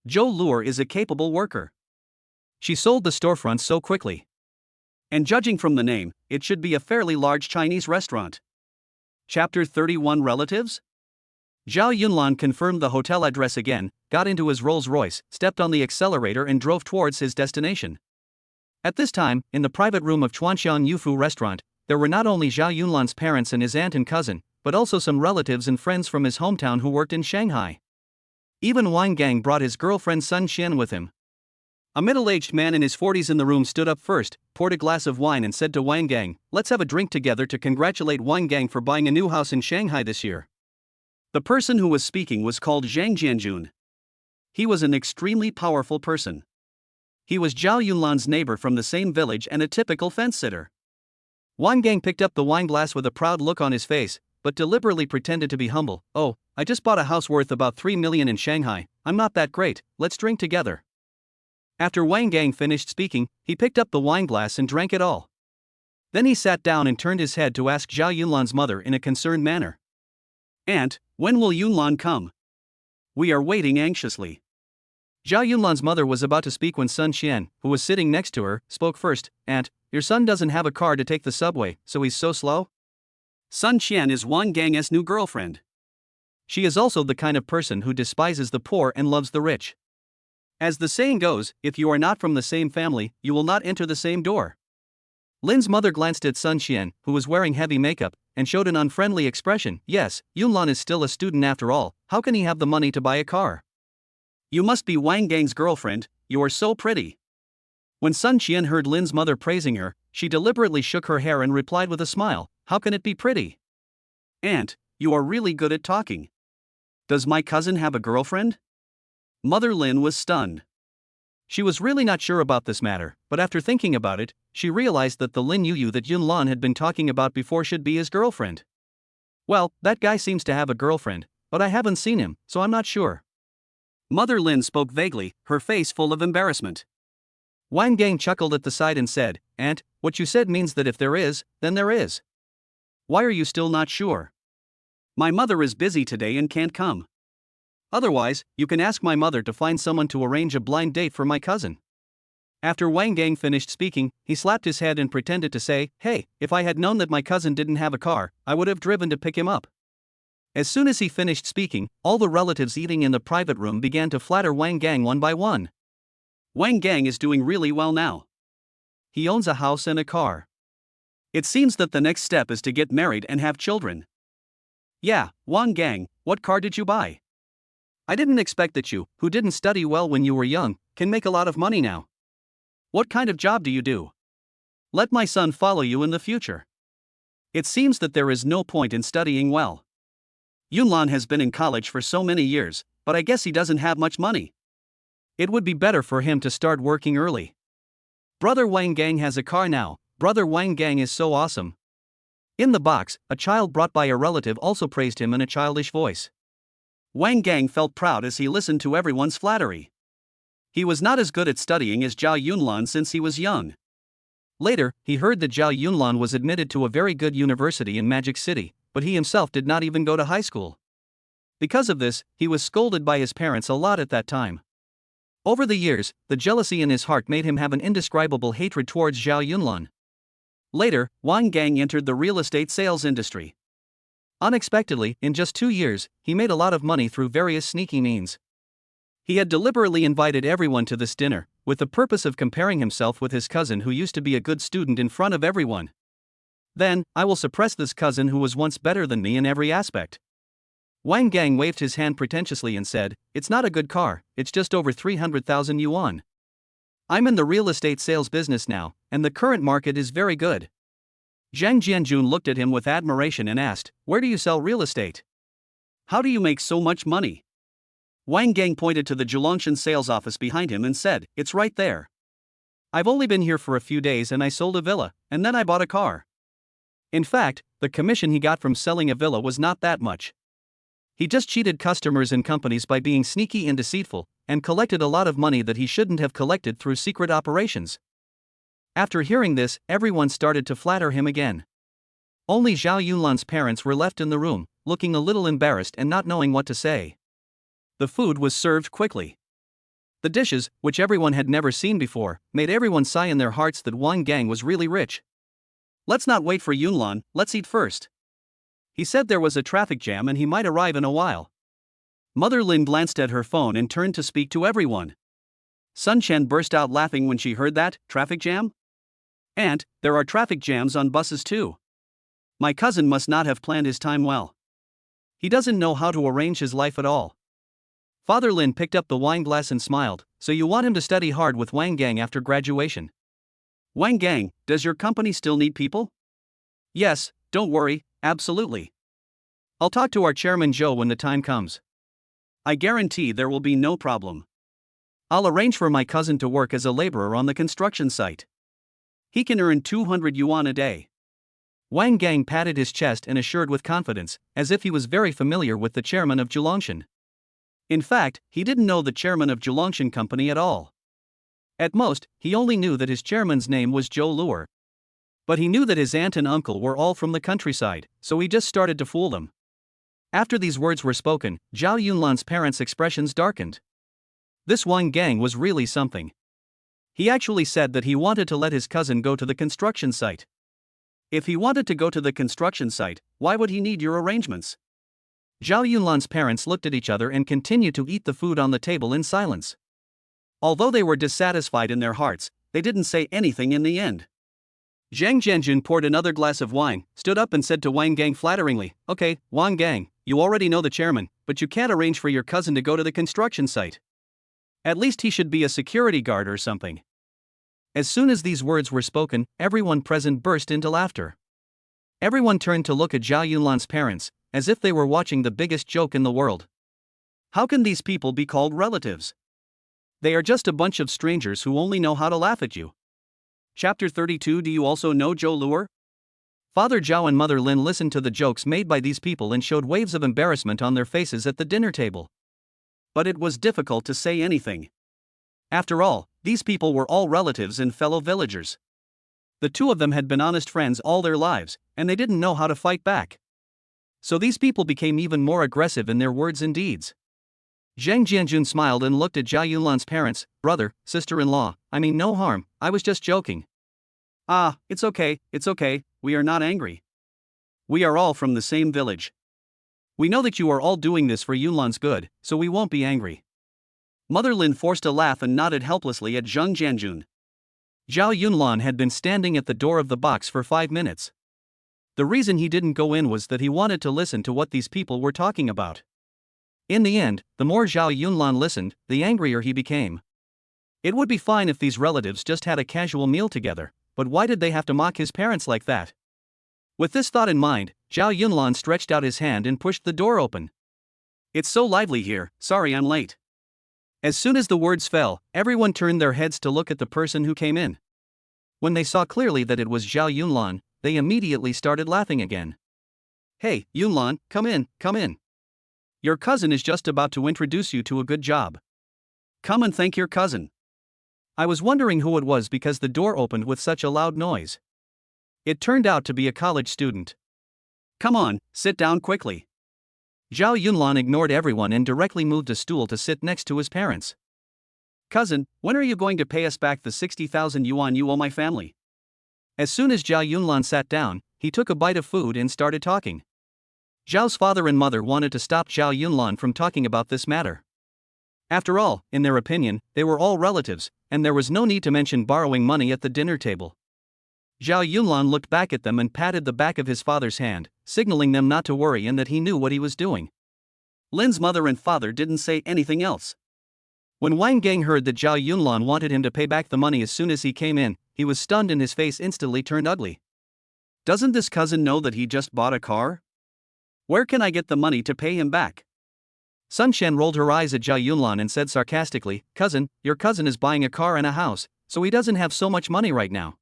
Speaker 1: Zhou Luer is a capable worker. She sold the storefront so quickly. And judging from the name, it should be a fairly large Chinese restaurant. Chapter 31 Relatives? Zhao Yunlan confirmed the hotel address again, got into his Rolls-Royce, stepped on the accelerator and drove towards his destination. At this time, in the private room of Chuanxiang Yufu restaurant, there were not only Zhao Yunlan's parents and his aunt and cousin, but also some relatives and friends from his hometown who worked in Shanghai. Even Wang Gang brought his girlfriend Sun Xian with him. A middle-aged man in his 40s in the room stood up first, poured a glass of wine and said to Wang Gang, "Let's have a drink together to congratulate Wang Gang for buying a new house in Shanghai this year." The person who was speaking was called Zhang Jianjun. He was an extremely powerful person. He was Zhao Yunlan's neighbor from the same village and a typical fence-sitter. Wang Gang picked up the wine glass with a proud look on his face, but deliberately pretended to be humble. "Oh, I just bought a house worth about 3 million in Shanghai, I'm not that great, let's drink together." After Wang Gang finished speaking, he picked up the wine glass and drank it all. Then he sat down and turned his head to ask Zhao Yunlan's mother in a concerned manner. "Aunt, when will Yunlan come? We are waiting anxiously." Zhao Yunlan's mother was about to speak when Sun Xian, who was sitting next to her, spoke first. "Aunt, your son doesn't have a car to take the subway, so he's so slow?" Sun Xian is Wang Gang's new girlfriend. She is also the kind of person who despises the poor and loves the rich. As the saying goes, if you are not from the same family, you will not enter the same door. Lin's mother glanced at Sun Xian, who was wearing heavy makeup, and showed an unfriendly expression. "Yes, Yunlan is still a student after all, how can he have the money to buy a car?" "You must be Wang Gang's girlfriend, you are so pretty." When Sun Xian heard Lin's mother praising her, she deliberately shook her hair and replied with a smile, "How can it be pretty?" "Aunt, you are really good at talking. Does my cousin have a girlfriend?" Mother Lin was stunned. She was really not sure about this matter, but after thinking about it, she realized that the Lin Yuyu that Yunlan had been talking about before should be his girlfriend. "Well, that guy seems to have a girlfriend, but I haven't seen him, so I'm not sure." Mother Lin spoke vaguely, her face full of embarrassment. Wang Gang chuckled at the side and said, "Aunt, what you said means that if there is, then there is. Why are you still not sure?" "My mother is busy today and can't come. Otherwise, you can ask my mother to find someone to arrange a blind date for my cousin." After Wang Gang finished speaking, he slapped his head and pretended to say, "Hey, if I had known that my cousin didn't have a car, I would have driven to pick him up." As soon as he finished speaking, all the relatives eating in the private room began to flatter Wang Gang one by one. "Wang Gang is doing really well now. He owns a house and a car. It seems that the next step is to get married and have children. Yeah, Wang Gang, what car did you buy? I didn't expect that you, who didn't study well when you were young, can make a lot of money now. What kind of job do you do? Let my son follow you in the future. It seems that there is no point in studying well. Yunlan has been in college for so many years, but I guess he doesn't have much money. It would be better for him to start working early. Brother Wang Gang has a car now, brother Wang Gang is so awesome." In the box, a child brought by a relative also praised him in a childish voice. Wang Gang felt proud as he listened to everyone's flattery. He was not as good at studying as Zhao Yunlan since he was young. Later, he heard that Zhao Yunlan was admitted to a very good university in Magic City, but he himself did not even go to high school. Because of this, he was scolded by his parents a lot at that time. Over the years, the jealousy in his heart made him have an indescribable hatred towards Zhao Yunlan. Later, Wang Gang entered the real estate sales industry. Unexpectedly, in just 2 years, he made a lot of money through various sneaky means. He had deliberately invited everyone to this dinner, with the purpose of comparing himself with his cousin who used to be a good student in front of everyone. Then, I will suppress this cousin who was once better than me in every aspect. Wang Gang waved his hand pretentiously and said, "It's not a good car, it's just over 300,000 yuan. I'm in the real estate sales business now, and the current market is very good." Zhang Jianjun looked at him with admiration and asked, "Where do you sell real estate? How do you make so much money?" Wang Gang pointed to the Zhulongshan sales office behind him and said, "It's right there. I've only been here for a few days and I sold a villa, and then I bought a car." In fact, the commission he got from selling a villa was not that much. He just cheated customers and companies by being sneaky and deceitful, and collected a lot of money that he shouldn't have collected through secret operations. After hearing this, everyone started to flatter him again. Only Zhao Yunlan's parents were left in the room, looking a little embarrassed and not knowing what to say. The food was served quickly. The dishes, which everyone had never seen before, made everyone sigh in their hearts that Wang Gang was really rich. Let's not wait for Yunlan, let's eat first. He said there was a traffic jam and he might arrive in a while. Mother Lin glanced at her phone and turned to speak to everyone. Sun Chen burst out laughing when she heard that, traffic jam? Aunt, there are traffic jams on buses too. My cousin must not have planned his time well. He doesn't know how to arrange his life at all. Father Lin picked up the wine glass and smiled. So you want him to study hard with Wang Gang after graduation? Wang Gang, does your company still need people? Yes, don't worry, absolutely. I'll talk to our chairman Joe when the time comes. I guarantee there will be no problem. I'll arrange for my cousin to work as a laborer on the construction site. He can earn 200 yuan a day. Wang Gang patted his chest and assured with confidence, as if he was very familiar with the chairman of Zhulongshan. In fact, he didn't know the chairman of Zhulongshan Company at all. At most, he only knew that his chairman's name was Zhou Luer. But he knew that his aunt and uncle were all from the countryside, so he just started to fool them. After these words were spoken, Zhao Yunlan's parents' expressions darkened. This Wang Gang was really something. He actually said that he wanted to let his cousin go to the construction site. If he wanted to go to the construction site, why would he need your arrangements? Zhao Yunlan's parents looked at each other and continued to eat the food on the table in silence. Although they were dissatisfied in their hearts, they didn't say anything in the end. Zhang Jianjun poured another glass of wine, stood up and said to Wang Gang flatteringly, Okay, Wang Gang, you already know the chairman, but you can't arrange for your cousin to go to the construction site. At least he should be a security guard or something. As soon as these words were spoken, everyone present burst into laughter. Everyone turned to look at Zhao Yunlan's parents, as if they were watching the biggest joke in the world. How can these people be called relatives? They are just a bunch of strangers who only know how to laugh at you. Chapter 32. Do you also know Zhou Luer? Father Zhao and Mother Lin listened to the jokes made by these people and showed waves of embarrassment on their faces at the dinner table. But it was difficult to say anything. After all, these people were all relatives and fellow villagers. The two of them had been honest friends all their lives, and they didn't know how to fight back. So these people became even more aggressive in their words and deeds. Zhang Jianjun smiled and looked at Zhao Yunlan's parents, brother, sister-in-law, I mean no harm, I was just joking. Ah, it's okay, we are not angry. We are all from the same village. We know that you are all doing this for Yunlan's good, so we won't be angry. Mother Lin forced a laugh and nodded helplessly at Zhang Jianjun. Zhao Yunlan had been standing at the door of the box for 5 minutes. The reason he didn't go in was that he wanted to listen to what these people were talking about. In the end, the more Zhao Yunlan listened, the angrier he became. It would be fine if these relatives just had a casual meal together, but why did they have to mock his parents like that? With this thought in mind, Zhao Yunlan stretched out his hand and pushed the door open. It's so lively here, sorry I'm late. As soon as the words fell, everyone turned their heads to look at the person who came in. When they saw clearly that it was Zhao Yunlan, they immediately started laughing again. Hey, Yunlan, come in, come in. Your cousin is just about to introduce you to a good job. Come and thank your cousin. I was wondering who it was because the door opened with such a loud noise. It turned out to be a college student. Come on, sit down quickly. Zhao Yunlan ignored everyone and directly moved a stool to sit next to his parents. Cousin, when are you going to pay us back the 60,000 yuan you owe my family? As soon as Zhao Yunlan sat down, he took a bite of food and started talking. Zhao's father and mother wanted to stop Zhao Yunlan from talking about this matter. After all, in their opinion, they were all relatives, and there was no need to mention borrowing money at the dinner table. Zhao Yunlan looked back at them and patted the back of his father's hand, signaling them not to worry and that he knew what he was doing. Lin's mother and father didn't say anything else. When Wang Gang heard that Zhao Yunlan wanted him to pay back the money as soon as he came in, he was stunned and his face instantly turned ugly. Doesn't this cousin know that he just bought a car? Where can I get the money to pay him back? Sun Shen rolled her eyes at Zhao Yunlan and said sarcastically, Cousin, your cousin is buying a car and a house, so he doesn't have so much money right now.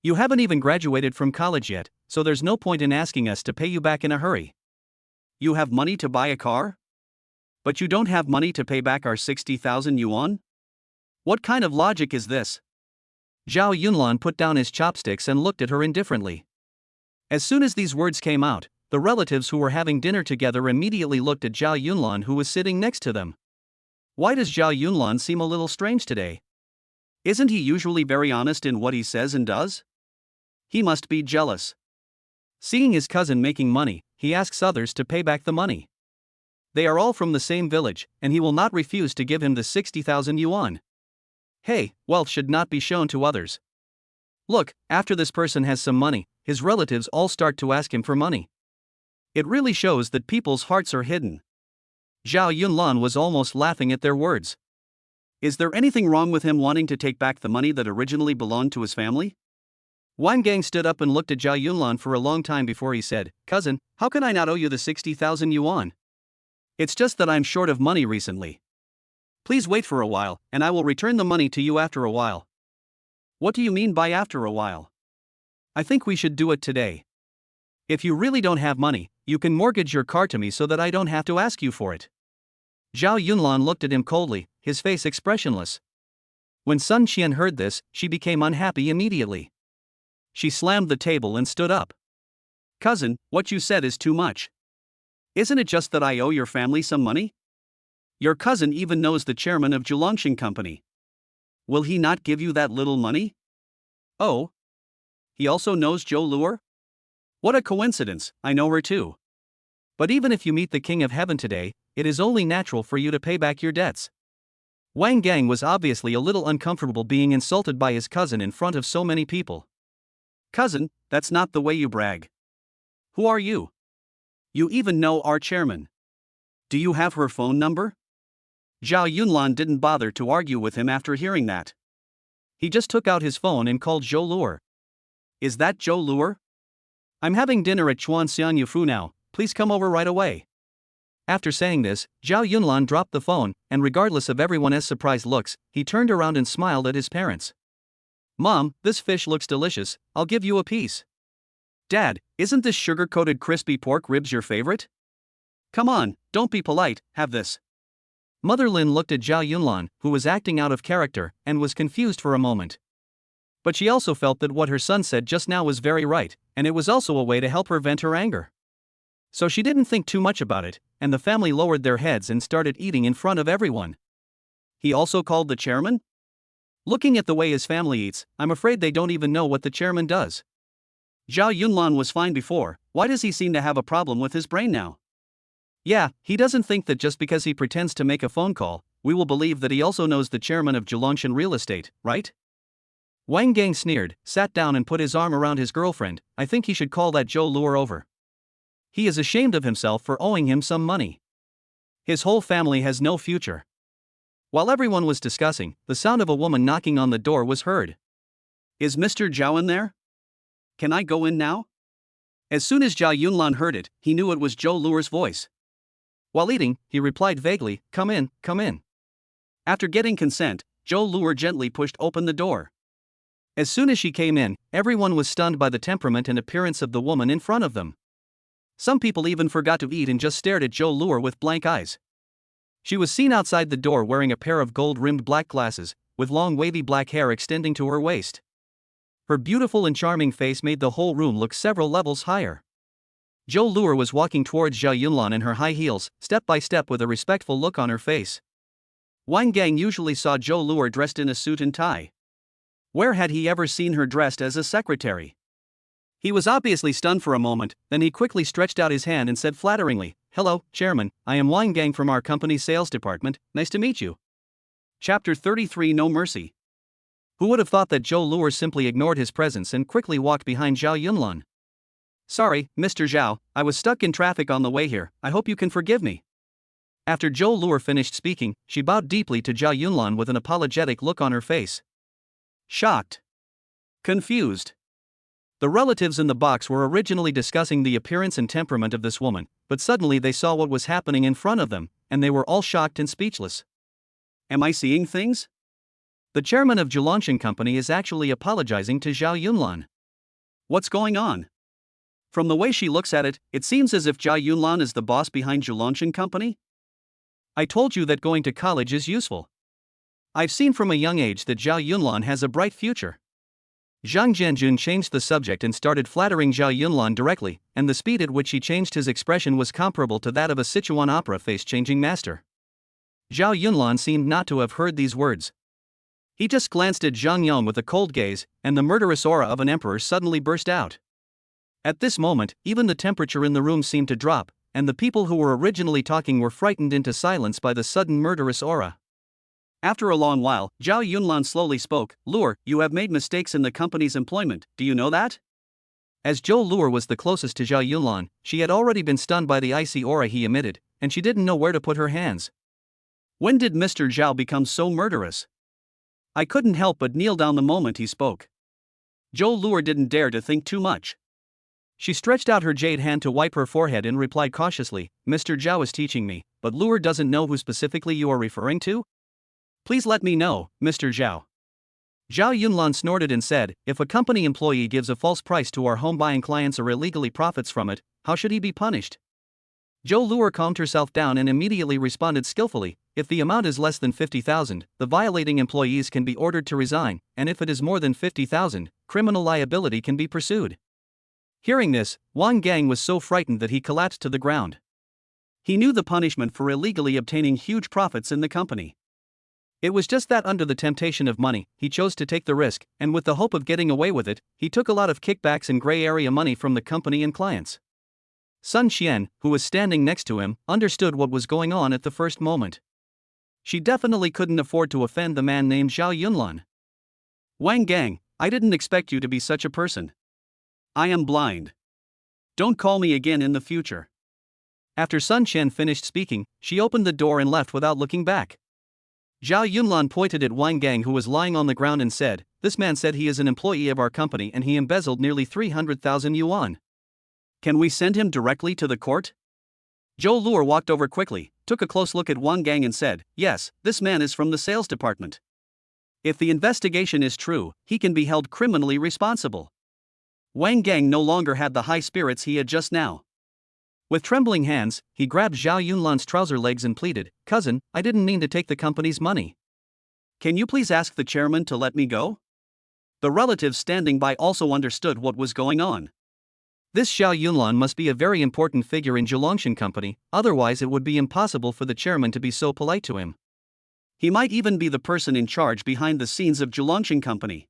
Speaker 1: You haven't even graduated from college yet, so there's no point in asking us to pay you back in a hurry. You have money to buy a car? But you don't have money to pay back our 60,000 yuan? What kind of logic is this? Zhao Yunlan put down his chopsticks and looked at her indifferently. As soon as these words came out, the relatives who were having dinner together immediately looked at Zhao Yunlan, who was sitting next to them. Why does Zhao Yunlan seem a little strange today? Isn't he usually very honest in what he says and does? He must be jealous. Seeing his cousin making money, he asks others to pay back the money. They are all from the same village, and he will not refuse to give him the 60,000 yuan. Hey, wealth should not be shown to others. Look, after this person has some money, his relatives all start to ask him for money. It really shows that people's hearts are hidden. Zhao Yunlan was almost laughing at their words. Is there anything wrong with him wanting to take back the money that originally belonged to his family? Wang Gang stood up and looked at Zhao Yunlan for a long time before he said, Cousin, how can I not owe you the 60,000 yuan? It's just that I'm short of money recently. Please wait for a while, and I will return the money to you after a while. What do you mean by after a while? I think we should do it today. If you really don't have money, you can mortgage your car to me so that I don't have to ask you for it. Zhao Yunlan looked at him coldly, his face expressionless. When Sun Qian heard this, she became unhappy immediately. She slammed the table and stood up. Cousin, what you said is too much. Isn't it just that I owe your family some money? Your cousin even knows the chairman of Zhulongshan Company. Will he not give you that little money? Oh. He also knows Zhou Luer? What a coincidence, I know her too. But even if you meet the King of Heaven today, it is only natural for you to pay back your debts. Wang Gang was obviously a little uncomfortable being insulted by his cousin in front of so many people. Cousin, that's not the way you brag. Who are you? You even know our chairman. Do you have her phone number? Zhao Yunlan didn't bother to argue with him after hearing that. He just took out his phone and called Zhou Luer. Is that Zhou Luer? I'm having dinner at Chuan Xian Yufu now, please come over right away. After saying this, Zhao Yunlan dropped the phone, and regardless of everyone's surprised looks, he turned around and smiled at his parents. Mom, this fish looks delicious, I'll give you a piece. Dad, isn't this sugar-coated crispy pork ribs your favorite? Come on, don't be polite, have this. Mother Lin looked at Zhao Yunlan, who was acting out of character, and was confused for a moment. But she also felt that what her son said just now was very right, and it was also a way to help her vent her anger. So she didn't think too much about it, and the family lowered their heads and started eating in front of everyone. He also called the chairman? Looking at the way his family eats, I'm afraid they don't even know what the chairman does. Zhao Yunlan was fine before, why does he seem to have a problem with his brain now? Yeah, he doesn't think that just because he pretends to make a phone call, we will believe that he also knows the chairman of Zhulongshan Real Estate, right? Wang Gang sneered, sat down and put his arm around his girlfriend. I think he should call that Zhou Luer over. He is ashamed of himself for owing him some money. His whole family has no future. While everyone was discussing, the sound of a woman knocking on the door was heard. Is Mr. Zhao in there? Can I go in now? As soon as Zhao Yunlan heard it, he knew it was Zhou Luer's voice. While eating, he replied vaguely, Come in, come in. After getting consent, Zhou Luer gently pushed open the door. As soon as she came in, everyone was stunned by the temperament and appearance of the woman in front of them. Some people even forgot to eat and just stared at Zhou Luer with blank eyes. She was seen outside the door wearing a pair of gold-rimmed black glasses, with long wavy black hair extending to her waist. Her beautiful and charming face made the whole room look several levels higher. Zhou Luer was walking towards Zhao Yunlan in her high heels, step by step with a respectful look on her face. Wang Gang usually saw Zhou Luer dressed in a suit and tie. Where had he ever seen her dressed as a secretary? He was obviously stunned for a moment, then he quickly stretched out his hand and said flatteringly, Hello, Chairman, I am Wang Gang from our company's sales department, nice to meet you. Chapter 33 No Mercy. Who would have thought that Zhou Luer simply ignored his presence and quickly walked behind Zhao Yunlan? Sorry, Mr. Zhao, I was stuck in traffic on the way here, I hope you can forgive me. After Zhou Luer finished speaking, she bowed deeply to Zhao Yunlan with an apologetic look on her face. Shocked. Confused. The relatives in the box were originally discussing the appearance and temperament of this woman, but suddenly they saw what was happening in front of them, and they were all shocked and speechless. Am I seeing things? The chairman of Zhulongshan Company is actually apologizing to Zhao Yunlan. What's going on? From the way she looks at it, it seems as if Zhao Yunlan is the boss behind Zhulongshan Company. I told you that going to college is useful. I've seen from a young age that Zhao Yunlan has a bright future. Zhang Jianjun changed the subject and started flattering Zhao Yunlan directly, and the speed at which he changed his expression was comparable to that of a Sichuan opera face-changing master. Zhao Yunlan seemed not to have heard these words. He just glanced at Zhang Yong with a cold gaze, and the murderous aura of an emperor suddenly burst out. At this moment, even the temperature in the room seemed to drop, and the people who were originally talking were frightened into silence by the sudden murderous aura. After a long while, Zhao Yunlan slowly spoke, "Luer, you have made mistakes in the company's employment, do you know that?" As Zhou Luer was the closest to Zhao Yunlan, she had already been stunned by the icy aura he emitted, and she didn't know where to put her hands. When did Mr. Zhao become so murderous? I couldn't help but kneel down the moment he spoke. Zhou Luer didn't dare to think too much. She stretched out her jade hand to wipe her forehead and replied cautiously, "Mr. Zhao is teaching me, but Luer doesn't know who specifically you are referring to? Please let me know, Mr. Zhao." Zhao Yunlan snorted and said, "If a company employee gives a false price to our home-buying clients or illegally profits from it, how should he be punished?" Zhou Luer calmed herself down and immediately responded skillfully, "If the amount is less than 50,000, the violating employees can be ordered to resign, and if it is more than 50,000, criminal liability can be pursued." Hearing this, Wang Gang was so frightened that he collapsed to the ground. He knew the punishment for illegally obtaining huge profits in the company. It was just that under the temptation of money, he chose to take the risk, and with the hope of getting away with it, he took a lot of kickbacks and gray area money from the company and clients. Sun Qian, who was standing next to him, understood what was going on at the first moment. She definitely couldn't afford to offend the man named Zhao Yunlan. "Wang Gang, I didn't expect you to be such a person. I am blind. Don't call me again in the future." After Sun Qian finished speaking, she opened the door and left without looking back. Zhao Yunlan pointed at Wang Gang, who was lying on the ground, and said, "This man said he is an employee of our company and he embezzled nearly 300,000 yuan. Can we send him directly to the court?" Zhou Luer walked over quickly, took a close look at Wang Gang and said, "Yes, this man is from the sales department. If the investigation is true, he can be held criminally responsible." Wang Gang no longer had the high spirits he had just now. With trembling hands, he grabbed Zhao Yunlan's trouser legs and pleaded, "Cousin, I didn't mean to take the company's money. Can you please ask the chairman to let me go?" The relatives standing by also understood what was going on. This Zhao Yunlan must be a very important figure in Zhulongshan Company, otherwise it would be impossible for the chairman to be so polite to him. He might even be the person in charge behind the scenes of Zhulongshan Company.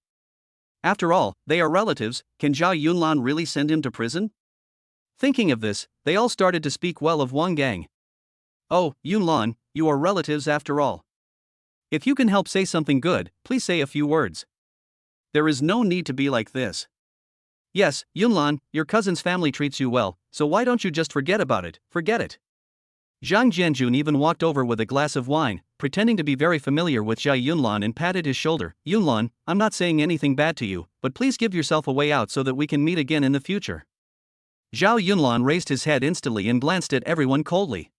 Speaker 1: After all, they are relatives. Can Zhao Yunlan really send him to prison? Thinking of this, they all started to speak well of Wang Gang. "Oh, Yunlan, you are relatives after all. If you can help say something good, please say a few words. There is no need to be like this. Yes, Yunlan, your cousin's family treats you well, so why don't you just forget about it, forget it." Zhang Jianjun even walked over with a glass of wine, pretending to be very familiar with Zhao Yunlan, and patted his shoulder. "Yunlan, I'm not saying anything bad to you, but please give yourself a way out so that we can meet again in the future." Zhao Yunlan raised his head instantly and glanced at everyone coldly.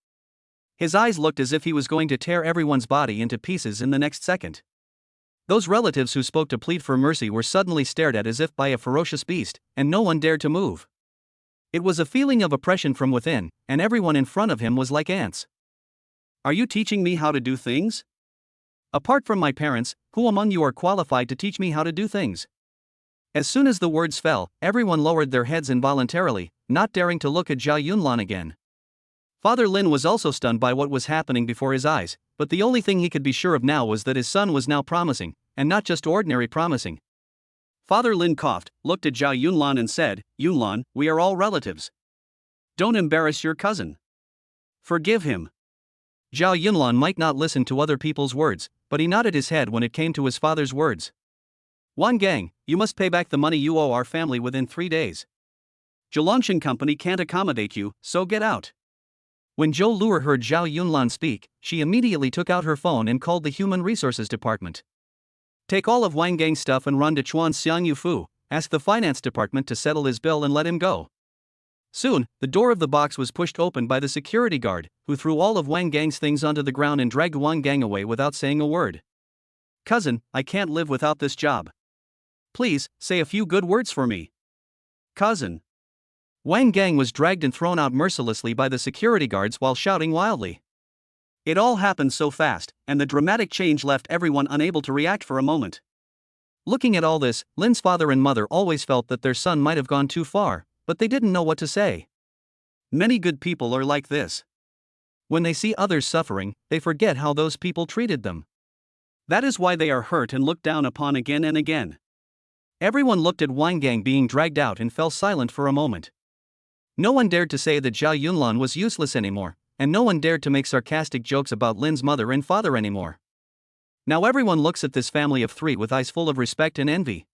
Speaker 1: His eyes looked as if he was going to tear everyone's body into pieces in the next second. Those relatives who spoke to plead for mercy were suddenly stared at as if by a ferocious beast, and no one dared to move. It was a feeling of oppression from within, and everyone in front of him was like ants. "Are you teaching me how to do things? Apart from my parents, who among you are qualified to teach me how to do things?" As soon as the words fell, everyone lowered their heads involuntarily, not daring to look at Zhao Yunlan again. Father Lin was also stunned by what was happening before his eyes, but the only thing he could be sure of now was that his son was now promising, and not just ordinary promising. Father Lin coughed, looked at Zhao Yunlan and said, "Yunlan, we are all relatives. Don't embarrass your cousin. Forgive him." Zhao Yunlan might not listen to other people's words, but he nodded his head when it came to his father's words. "Wang Gang, you must pay back the money you owe our family within 3 days. Zhulongshan Company can't accommodate you, so get out." When Zhou Luer heard Zhao Yunlan speak, she immediately took out her phone and called the Human Resources Department. "Take all of Wang Gang's stuff and run to Chuan Xiangyu Fu, ask the finance department to settle his bill and let him go." Soon, the door of the box was pushed open by the security guard, who threw all of Wang Gang's things onto the ground and dragged Wang Gang away without saying a word. "Cousin, I can't live without this job. Please, say a few good words for me. Cousin." Wang Gang was dragged and thrown out mercilessly by the security guards while shouting wildly. It all happened so fast, and the dramatic change left everyone unable to react for a moment. Looking at all this, Lin's father and mother always felt that their son might have gone too far, but they didn't know what to say. Many good people are like this. When they see others suffering, they forget how those people treated them. That is why they are hurt and looked down upon again and again. Everyone looked at Weingang being dragged out and fell silent for a moment. No one dared to say that Zhao Yunlan was useless anymore, and no one dared to make sarcastic jokes about Lin's mother and father anymore. Now everyone looks at this family of three with eyes full of respect and envy.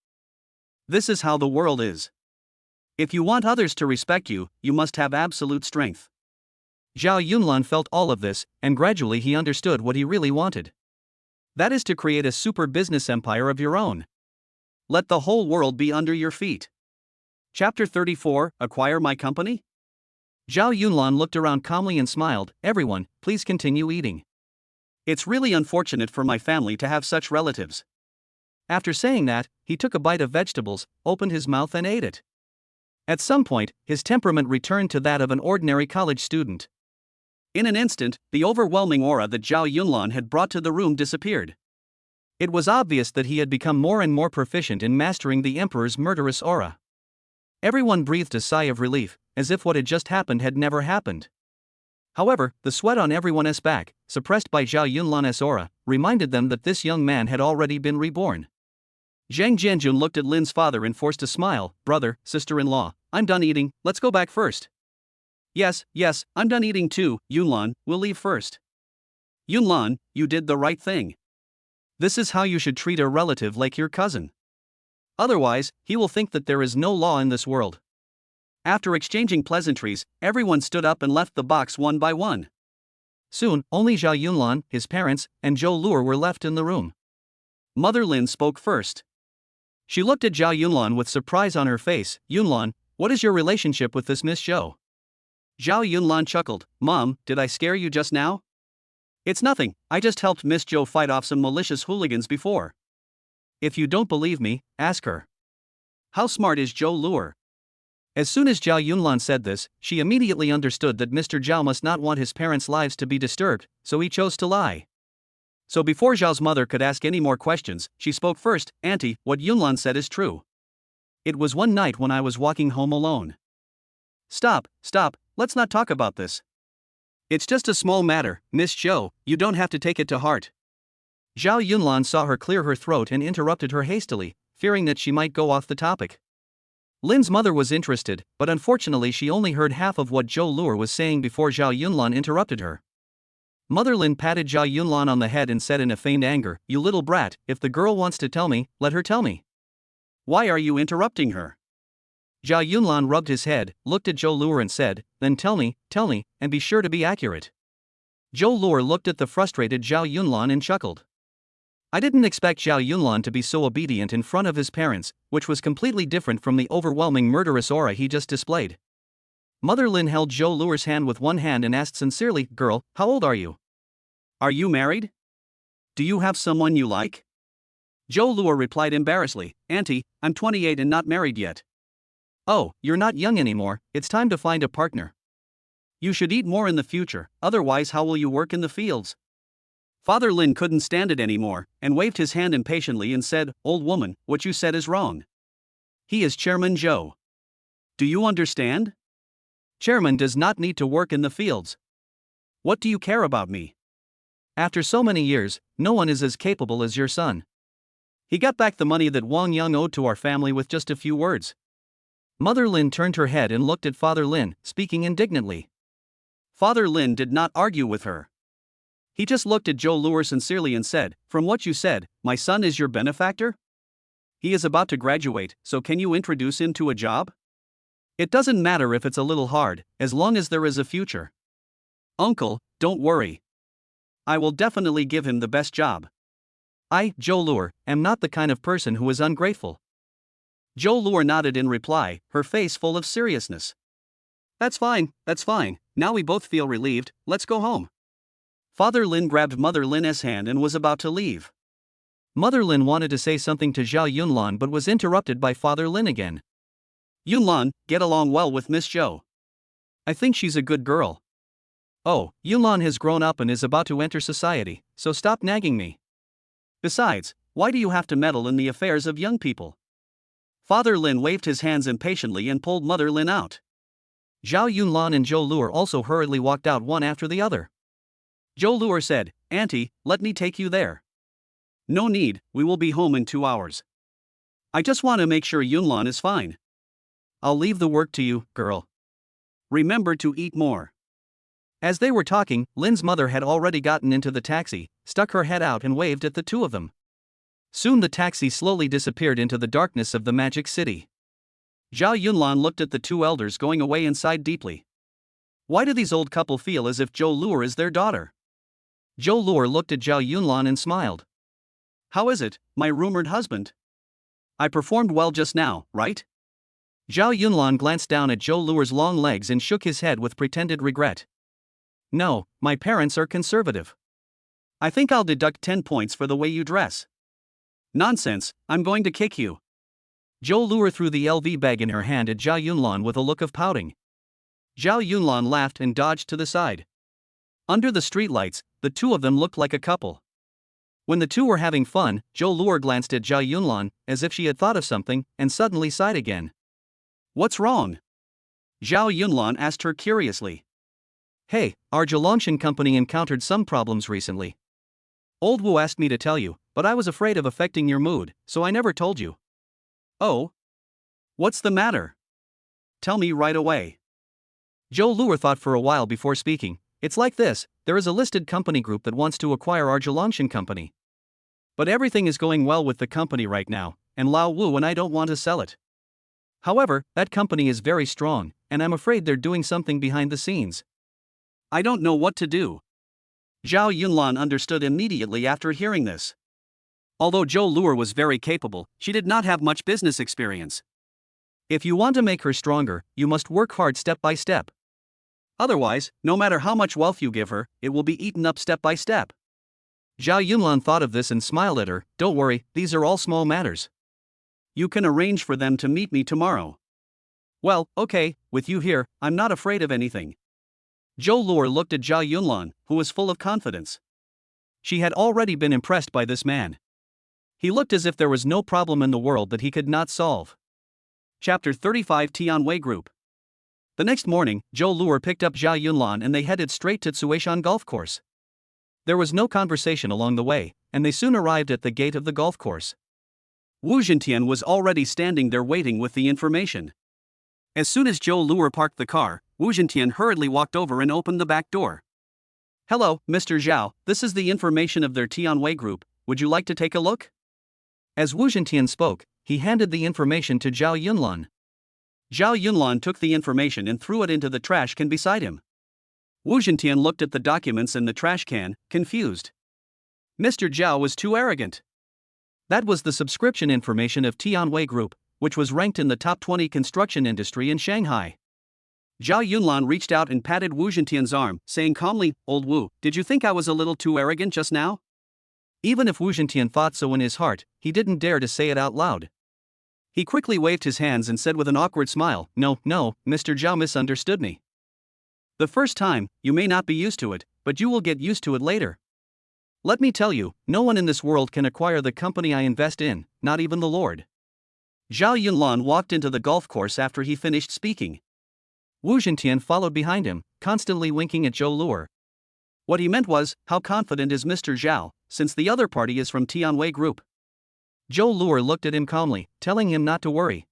Speaker 1: This is how the world is. If you want others to respect you, you must have absolute strength. Zhao Yunlan felt all of this, and gradually he understood what he really wanted. That is to create a super business empire of your own. Let the whole world be under your feet. Chapter 34, Acquire My Company? Zhao Yunlan looked around calmly and smiled. Everyone, please continue eating. It's really unfortunate for my family to have such relatives. After saying that, he took a bite of vegetables, opened his mouth and ate it. At some point, his temperament returned to that of an ordinary college student. In an instant, the overwhelming aura that Zhao Yunlan had brought to the room disappeared. It was obvious that he had become more and more proficient in mastering the Emperor's murderous aura. Everyone breathed a sigh of relief, as if what had just happened had never happened. However, the sweat on everyone's back, suppressed by Zhao Yunlan's aura, reminded them that this young man had already been reborn. Zhang Jianjun looked at Lin's father and forced a smile. Brother, sister-in-law, I'm done eating, let's go back first. Yes, I'm done eating too, Yunlan, we'll leave first. Yunlan, you did the right thing. This is how you should treat a relative like your cousin. Otherwise, he will think that there is no law in this world. After exchanging pleasantries, everyone stood up and left the box one by one. Soon, only Zhao Yunlan, his parents, and Zhou Luer were left in the room. Mother Lin spoke first. She looked at Zhao Yunlan with surprise on her face. Yunlan, what is your relationship with this Miss Zhou? Zhao Yunlan chuckled. Mom, did I scare you just now? It's nothing, I just helped Miss Zhou fight off some malicious hooligans before. If you don't believe me, ask her. How smart is Zhou Luer? As soon as Zhao Yunlan said this, she immediately understood that Mr. Zhao must not want his parents' lives to be disturbed, so he chose to lie. So before Zhao's mother could ask any more questions, she spoke first. Auntie, what Yunlan said is true. It was one night when I was walking home alone. Stop, let's not talk about this. It's just a small matter, Miss Zhou, you don't have to take it to heart. Zhao Yunlan saw her clear her throat and interrupted her hastily, fearing that she might go off the topic. Lin's mother was interested, but unfortunately she only heard half of what Zhou Luer was saying before Zhao Yunlan interrupted her. Mother Lin patted Zhao Yunlan on the head and said in a feigned anger, You little brat, if the girl wants to tell me, let her tell me. Why are you interrupting her? Zhao Yunlan rubbed his head, looked at Zhou Luer and said, Then tell me, and be sure to be accurate. Zhou Luer looked at the frustrated Zhao Yunlan and chuckled. I didn't expect Zhao Yunlan to be so obedient in front of his parents, which was completely different from the overwhelming murderous aura he just displayed. Mother Lin held Zhou Luer's hand with one hand and asked sincerely, Girl, how old are you? Are you married? Do you have someone you like? Zhou Luer replied embarrassedly, Auntie, I'm 28 and not married yet. Oh, you're not young anymore, it's time to find a partner. You should eat more in the future, otherwise how will you work in the fields? Father Lin couldn't stand it anymore, and waved his hand impatiently and said, Old woman, what you said is wrong. He is Chairman Zhou. Do you understand? Chairman does not need to work in the fields. What do you care about me? After so many years, no one is as capable as your son. He got back the money that Wang Yang owed to our family with just a few words. Mother Lin turned her head and looked at Father Lin, speaking indignantly. Father Lin did not argue with her. He just looked at Zhou Luer sincerely and said, From what you said, my son is your benefactor? He is about to graduate, so can you introduce him to a job? It doesn't matter if it's a little hard, as long as there is a future. Uncle, don't worry. I will definitely give him the best job. I, Zhou Luer, am not the kind of person who is ungrateful. Zhou Luer nodded in reply, her face full of seriousness. That's fine, now we both feel relieved, let's go home. Father Lin grabbed Mother Lin's hand and was about to leave. Mother Lin wanted to say something to Zhao Yunlan but was interrupted by Father Lin again. Yunlan, get along well with Miss Zhou. I think she's a good girl. Oh, Yunlan has grown up and is about to enter society, so stop nagging me. Besides, Why do you have to meddle in the affairs of young people? Father Lin waved his hands impatiently and pulled Mother Lin out. Zhao Yunlan and Zhou Luer also hurriedly walked out one after the other. Zhou Luer said, "Auntie, let me take you there." "No need, we will be home in 2 hours. I just want to make sure Yunlan is fine." "I'll leave the work to you, girl. Remember to eat more." As they were talking, Lin's mother had already gotten into the taxi, stuck her head out and waved at the two of them. Soon the taxi slowly disappeared into the darkness of the magic city. Zhao Yunlan looked at the two elders going away and sighed deeply. Why do these old couple feel as if Zhou Luer is their daughter? Zhou Luer looked at Zhao Yunlan and smiled. "How is it, my rumored husband? I performed well just now, right?" Zhao Yunlan glanced down at Zhou Luer's long legs and shook his head with pretended regret. "No, my parents are conservative. I think I'll deduct 10 points for the way you dress." "Nonsense, I'm going to kick you." Zhou Luer threw the LV bag in her hand at Zhao Yunlan with a look of pouting. Zhao Yunlan laughed and dodged to the side. Under the streetlights, the two of them looked like a couple. When the two were having fun, Zhou Luer glanced at Zhao Yunlan, as if she had thought of something, and suddenly sighed again. "What's wrong?" Zhao Yunlan asked her curiously. "Hey, our Zhelongshan company encountered some problems recently. Old Wu asked me to tell you, but I was afraid of affecting your mood, so I never told you." "Oh? What's the matter? Tell me right away." Zhou Luer thought for a while before speaking. "It's like this, there is a listed company group that wants to acquire our Zhelongshan company. But everything is going well with the company right now, and Lao Wu and I don't want to sell it. However, that company is very strong, and I'm afraid they're doing something behind the scenes. I don't know what to do." Zhao Yunlan understood immediately after hearing this. Although Zhou Luer was very capable, she did not have much business experience. If you want to make her stronger, you must work hard step by step. Otherwise, no matter how much wealth you give her, it will be eaten up step by step. Zhao Yunlan thought of this and smiled at her. "Don't worry, these are all small matters. You can arrange for them to meet me tomorrow." "Well, okay, with you here, I'm not afraid of anything." Zhou Luer looked at Zhao Yunlan, who was full of confidence. She had already been impressed by this man. He looked as if there was no problem in the world that he could not solve. Chapter 35 Tianwei Group. The next morning, Zhou Luer picked up Zhao Yunlan and they headed straight to Tsuishan Golf Course. There was no conversation along the way, and they soon arrived at the gate of the golf course. Wu Zhentian was already standing there waiting with the information. As soon as Zhou Luer parked the car, Wu Zhentian hurriedly walked over and opened the back door. "Hello, Mr. Zhao, this is the information of their Tianwei Group, would you like to take a look?" As Wu Zhentian spoke, he handed the information to Zhao Yunlan. Zhao Yunlan took the information and threw it into the trash can beside him. Wu Zhentian looked at the documents in the trash can, confused. Mr. Zhao was too arrogant. That was the subscription information of Tianwei Group, which was ranked in the top 20 construction industry in Shanghai. Zhao Yunlan reached out and patted Wu Zhentian's arm, saying calmly, "Old Wu, did you think I was a little too arrogant just now?" Even if Wu Zhentian thought so in his heart, he didn't dare to say it out loud. He quickly waved his hands and said with an awkward smile, No, Mr. Zhao misunderstood me. The first time, you may not be used to it, but you will get used to it later. Let me tell you, no one in this world can acquire the company I invest in, not even the Lord." Zhao Yunlan walked into the golf course after he finished speaking. Wu Zhentian followed behind him, constantly winking at Zhou Luer. What he meant was, how confident is Mr. Zhao, since the other party is from Tianwei Group? Zhou Luer looked at him calmly, telling him not to worry.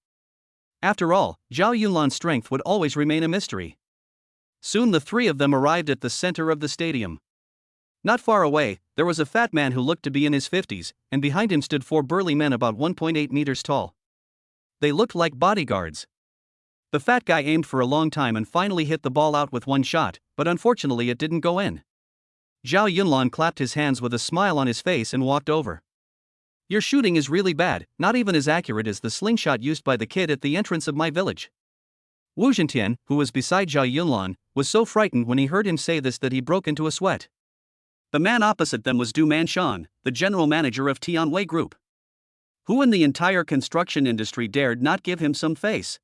Speaker 1: After all, Zhao Yunlan's strength would always remain a mystery. Soon the three of them arrived at the center of the stadium. Not far away, there was a fat man who looked to be in his 50s, and behind him stood four burly men about 1.8 meters tall. They looked like bodyguards. The fat guy aimed for a long time and finally hit the ball out with one shot, but unfortunately it didn't go in. Zhao Yunlan clapped his hands with a smile on his face and walked over. Your shooting is really bad, not even as accurate as the slingshot used by the kid at the entrance of my village. Wu Zhentian, who was beside Zhao Yunlan, was so frightened when he heard him say this that he broke into a sweat. The man opposite them was Du Manshan, the general manager of Tianwei Group. Who in the entire construction industry dared not give him some face?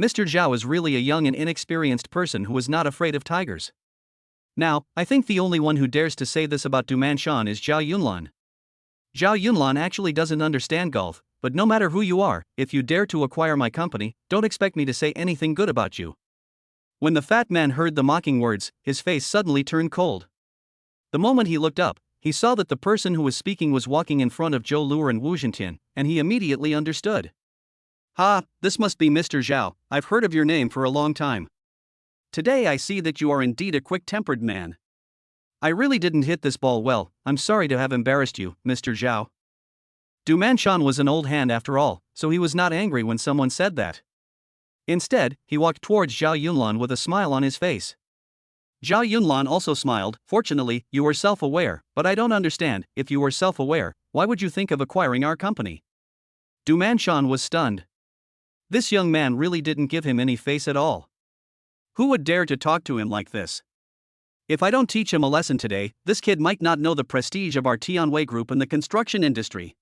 Speaker 1: Mr. Zhao is really a young and inexperienced person who is not afraid of tigers. Now, I think the only one who dares to say this about Du Manshan is Zhao Yunlan. Zhao Yunlan actually doesn't understand golf, but no matter who you are, if you dare to acquire my company, don't expect me to say anything good about you. When the fat man heard the mocking words, his face suddenly turned cold. The moment he looked up, he saw that the person who was speaking was walking in front of Zhou Luer and Wu Zhentian, and he immediately understood. Ha, this must be Mr. Zhao, I've heard of your name for a long time. Today I see that you are indeed a quick-tempered man. I really didn't hit this ball well, I'm sorry to have embarrassed you, Mr. Zhao. Du Manshan was an old hand after all, so he was not angry when someone said that. Instead, he walked towards Zhao Yunlan with a smile on his face. Zhao Yunlan also smiled. Fortunately, you were self-aware, but I don't understand, if you were self-aware, why would you think of acquiring our company? Du Manshan was stunned. This young man really didn't give him any face at all. Who would dare to talk to him like this? If I don't teach him a lesson today, this kid might not know the prestige of our Tianwei group in the construction industry.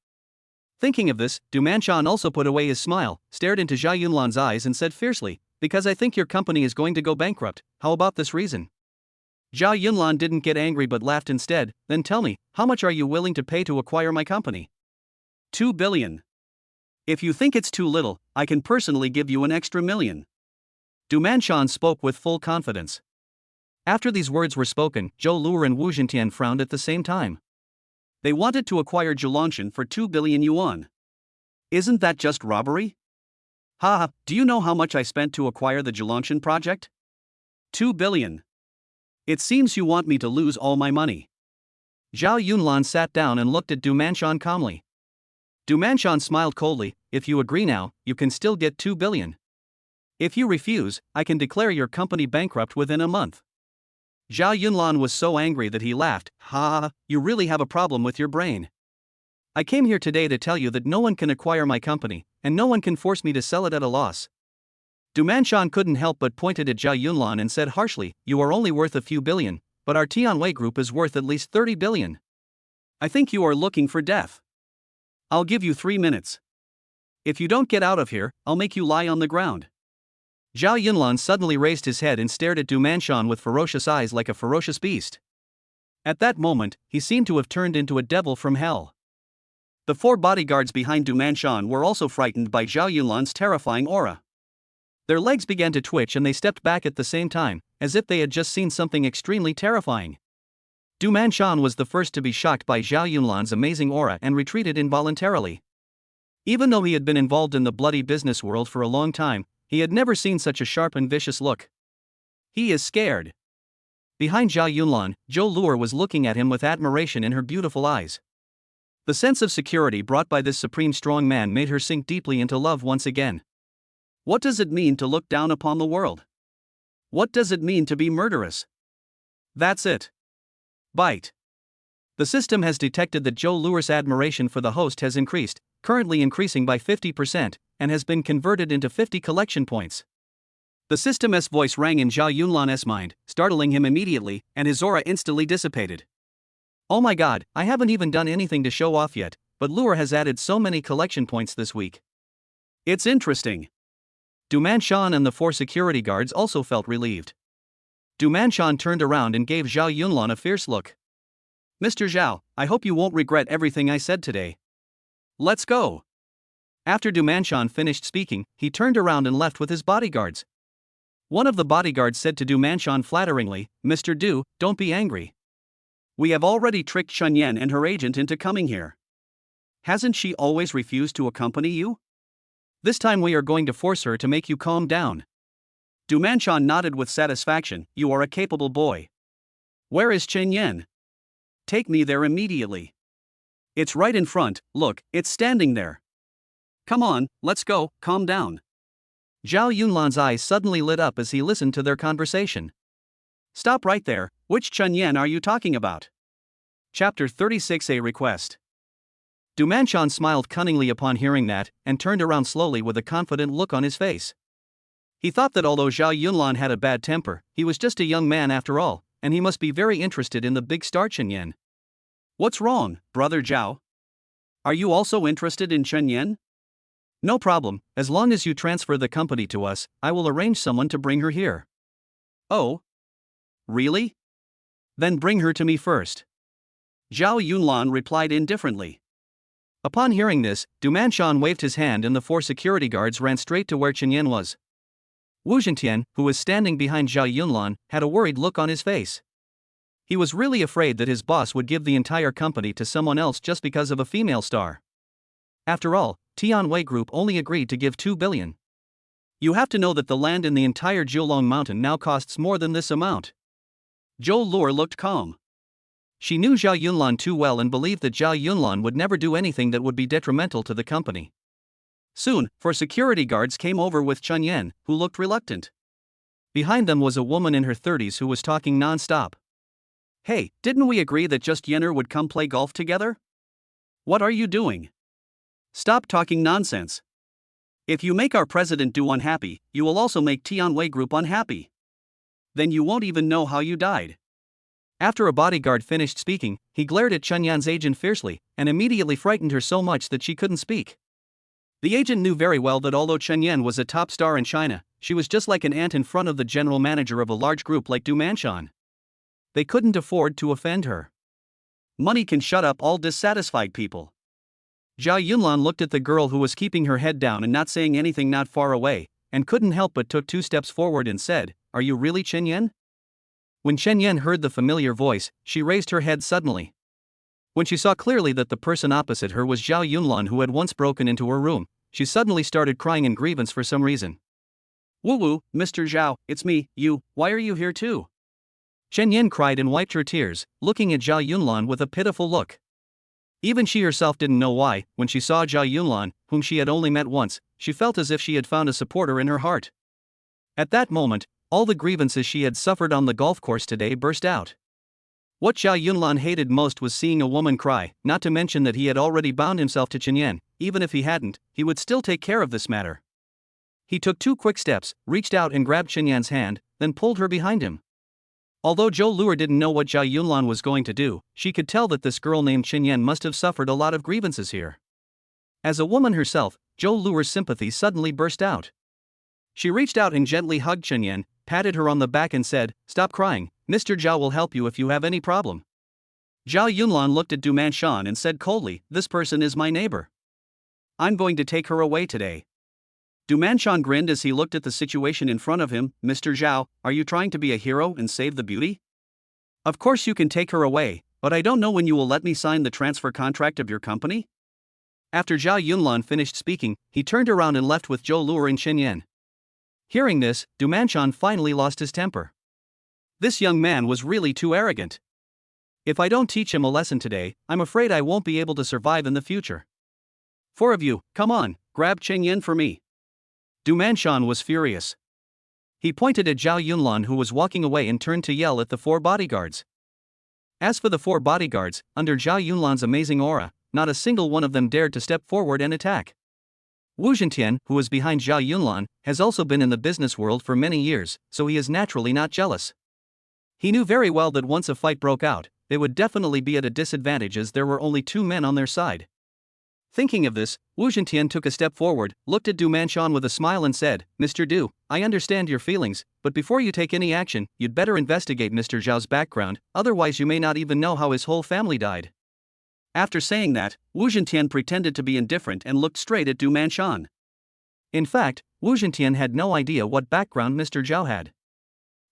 Speaker 1: Thinking of this, Du Manshan also put away his smile, stared into Zhao Yunlan's eyes and said fiercely, because I think your company is going to go bankrupt, how about this reason? Zhao Yunlan didn't get angry but laughed instead. Then tell me, how much are you willing to pay to acquire my company? 2 billion. If you think it's too little, I can personally give you an extra million. Du Manshan spoke with full confidence. After these words were spoken, Zhou Luer and Wu Zhentian frowned at the same time. They wanted to acquire Zhilangshan for 2 billion yuan. Isn't that just robbery? Haha, do you know how much I spent to acquire the Zhilangshan project? 2 billion. It seems you want me to lose all my money. Zhao Yunlan sat down and looked at Du Manshan calmly. Du Manshan smiled coldly. If you agree now, you can still get 2 billion. If you refuse, I can declare your company bankrupt within a month. Zhao Yunlan was so angry that he laughed. Ha, you really have a problem with your brain. I came here today to tell you that no one can acquire my company, and no one can force me to sell it at a loss. Du Manshan couldn't help but pointed at Zhao Yunlan and said harshly, you are only worth a few billion, but our Tianwei group is worth at least 30 billion. I think you are looking for death. I'll give you 3 minutes. If you don't get out of here, I'll make you lie on the ground. Zhao Yunlan suddenly raised his head and stared at Du Manshan with ferocious eyes like a ferocious beast. At that moment, he seemed to have turned into a devil from hell. The 4 bodyguards behind Du Manshan were also frightened by Zhao Yunlan's terrifying aura. Their legs began to twitch and they stepped back at the same time, as if they had just seen something extremely terrifying. Du Manshan was the first to be shocked by Zhao Yunlan's amazing aura and retreated involuntarily. Even though he had been involved in the bloody business world for a long time, he had never seen such a sharp and vicious look. He is scared. Behind Zhao Yunlan, Zhou Luer was looking at him with admiration in her beautiful eyes. The sense of security brought by this supreme strong man made her sink deeply into love once again. What does it mean to look down upon the world? What does it mean to be murderous? That's it. Bite. The system has detected that Zhou Luer's admiration for the host has increased, currently increasing by 50%, and has been converted into 50 collection points. The system's voice rang in Zhao Yunlan's mind, startling him immediately, and his aura instantly dissipated. Oh my god, I haven't even done anything to show off yet, but Luer has added so many collection points this week. It's interesting. Du Manshan and the 4 security guards also felt relieved. Du Manshan turned around and gave Zhao Yunlan a fierce look. Mr. Zhao, I hope you won't regret everything I said today. Let's go. After Du Manshan finished speaking, he turned around and left with his bodyguards. One of the bodyguards said to Du Manshan flatteringly, Mr. Du, don't be angry. We have already tricked Chen Yan and her agent into coming here. Hasn't she always refused to accompany you? This time we are going to force her to make you calm down. Du Manshan nodded with satisfaction. You are a capable boy. Where is Chen Yan? Take me there immediately. It's right in front, look, it's standing there. Come on, let's go, calm down. Zhao Yunlan's eyes suddenly lit up as he listened to their conversation. Stop right there, which Chen Yan are you talking about? Chapter 36 A Request. Du Manshan smiled cunningly upon hearing that, and turned around slowly with a confident look on his face. He thought that although Zhao Yunlan had a bad temper, he was just a young man after all, and he must be very interested in the big star Chen Yan. What's wrong, brother Zhao? Are you also interested in Chen Yan? No problem, as long as you transfer the company to us, I will arrange someone to bring her here. Oh? Really? Then bring her to me first. Zhao Yunlan replied indifferently. Upon hearing this, Du Manchon waved his hand and the 4 security guards ran straight to where Chen Yan was. Wu Zhentian, who was standing behind Zhao Yunlan, had a worried look on his face. He was really afraid that his boss would give the entire company to someone else just because of a female star. After all, Tianwei Group only agreed to give 2 billion. You have to know that the land in the entire Jiulong mountain now costs more than this amount. Zhou Luo looked calm. She knew Zhao Yunlan too well and believed that Zhao Yunlan would never do anything that would be detrimental to the company. Soon, 4 security guards came over with Chen Yan, who looked reluctant. Behind them was a woman in her 30s who was talking non-stop. Hey, didn't we agree that just Yenner would come play golf together? What are you doing? Stop talking nonsense. If you make our president Do unhappy, you will also make Tianwei Group unhappy. Then you won't even know how you died. After a bodyguard finished speaking, he glared at Chen Yan's agent fiercely, and immediately frightened her so much that she couldn't speak. The agent knew very well that although Chen Yan was a top star in China, she was just like an ant in front of the general manager of a large group like Du Manchon. They couldn't afford to offend her. Money can shut up all dissatisfied people. Zhao Yunlan looked at the girl who was keeping her head down and not saying anything not far away, and couldn't help but took 2 steps forward and said, "Are you really Chen Yan?" When Chen Yan heard the familiar voice, she raised her head suddenly. When she saw clearly that the person opposite her was Zhao Yunlan, who had once broken into her room, she suddenly started crying in grievance for some reason. "Woo, Mr. Zhao, it's me, why are you here too?" Chen Yan cried and wiped her tears, looking at Zhao Yunlan with a pitiful look. Even she herself didn't know why. When she saw Zhao Yunlan, whom she had only met once, she felt as if she had found a supporter in her heart. At that moment, all the grievances she had suffered on the golf course today burst out. What Zhao Yunlan hated most was seeing a woman cry, not to mention that he had already bound himself to Chen Yan. Even if he hadn't, he would still take care of this matter. He took 2 quick steps, reached out and grabbed Chen Yan's hand, then pulled her behind him. Although Zhou Luo didn't know what Zhao Yunlan was going to do, she could tell that this girl named Chen Yan must have suffered a lot of grievances here. As a woman herself, Zhou Luo's sympathy suddenly burst out. She reached out and gently hugged Chen Yan, patted her on the back and said, "Stop crying, Mr. Zhao will help you if you have any problem." Zhao Yunlan looked at Du Manchon and said coldly, "This person is my neighbor. I'm going to take her away today." Du Manchon grinned as he looked at the situation in front of him. "Mr. Zhao, are you trying to be a hero and save the beauty? Of course you can take her away, but I don't know when you will let me sign the transfer contract of your company?" After Zhao Yunlan finished speaking, he turned around and left with Zhou Luo and Chen Yan. Hearing this, Du Manchon finally lost his temper. This young man was really too arrogant. If I don't teach him a lesson today, I'm afraid I won't be able to survive in the future. 4 of you, come on, grab Chen Yan for me. Du Manchon was furious. He pointed at Zhao Yunlan, who was walking away, and turned to yell at the 4 bodyguards. As for the 4 bodyguards, under Zhao Yunlan's amazing aura, not a single one of them dared to step forward and attack. Wu Zhentian, who was behind Zhao Yunlan, has also been in the business world for many years, so he is naturally not jealous. He knew very well that once a fight broke out, they would definitely be at a disadvantage as there were only 2 men on their side. Thinking of this, Wu Zhentian took a step forward, looked at Du Manchon with a smile and said, "Mr. Du, I understand your feelings, but before you take any action, you'd better investigate Mr. Zhao's background, otherwise you may not even know how his whole family died." After saying that, Wu Zhentian pretended to be indifferent and looked straight at Du Manchon. In fact, Wu Zhentian had no idea what background Mr. Zhao had.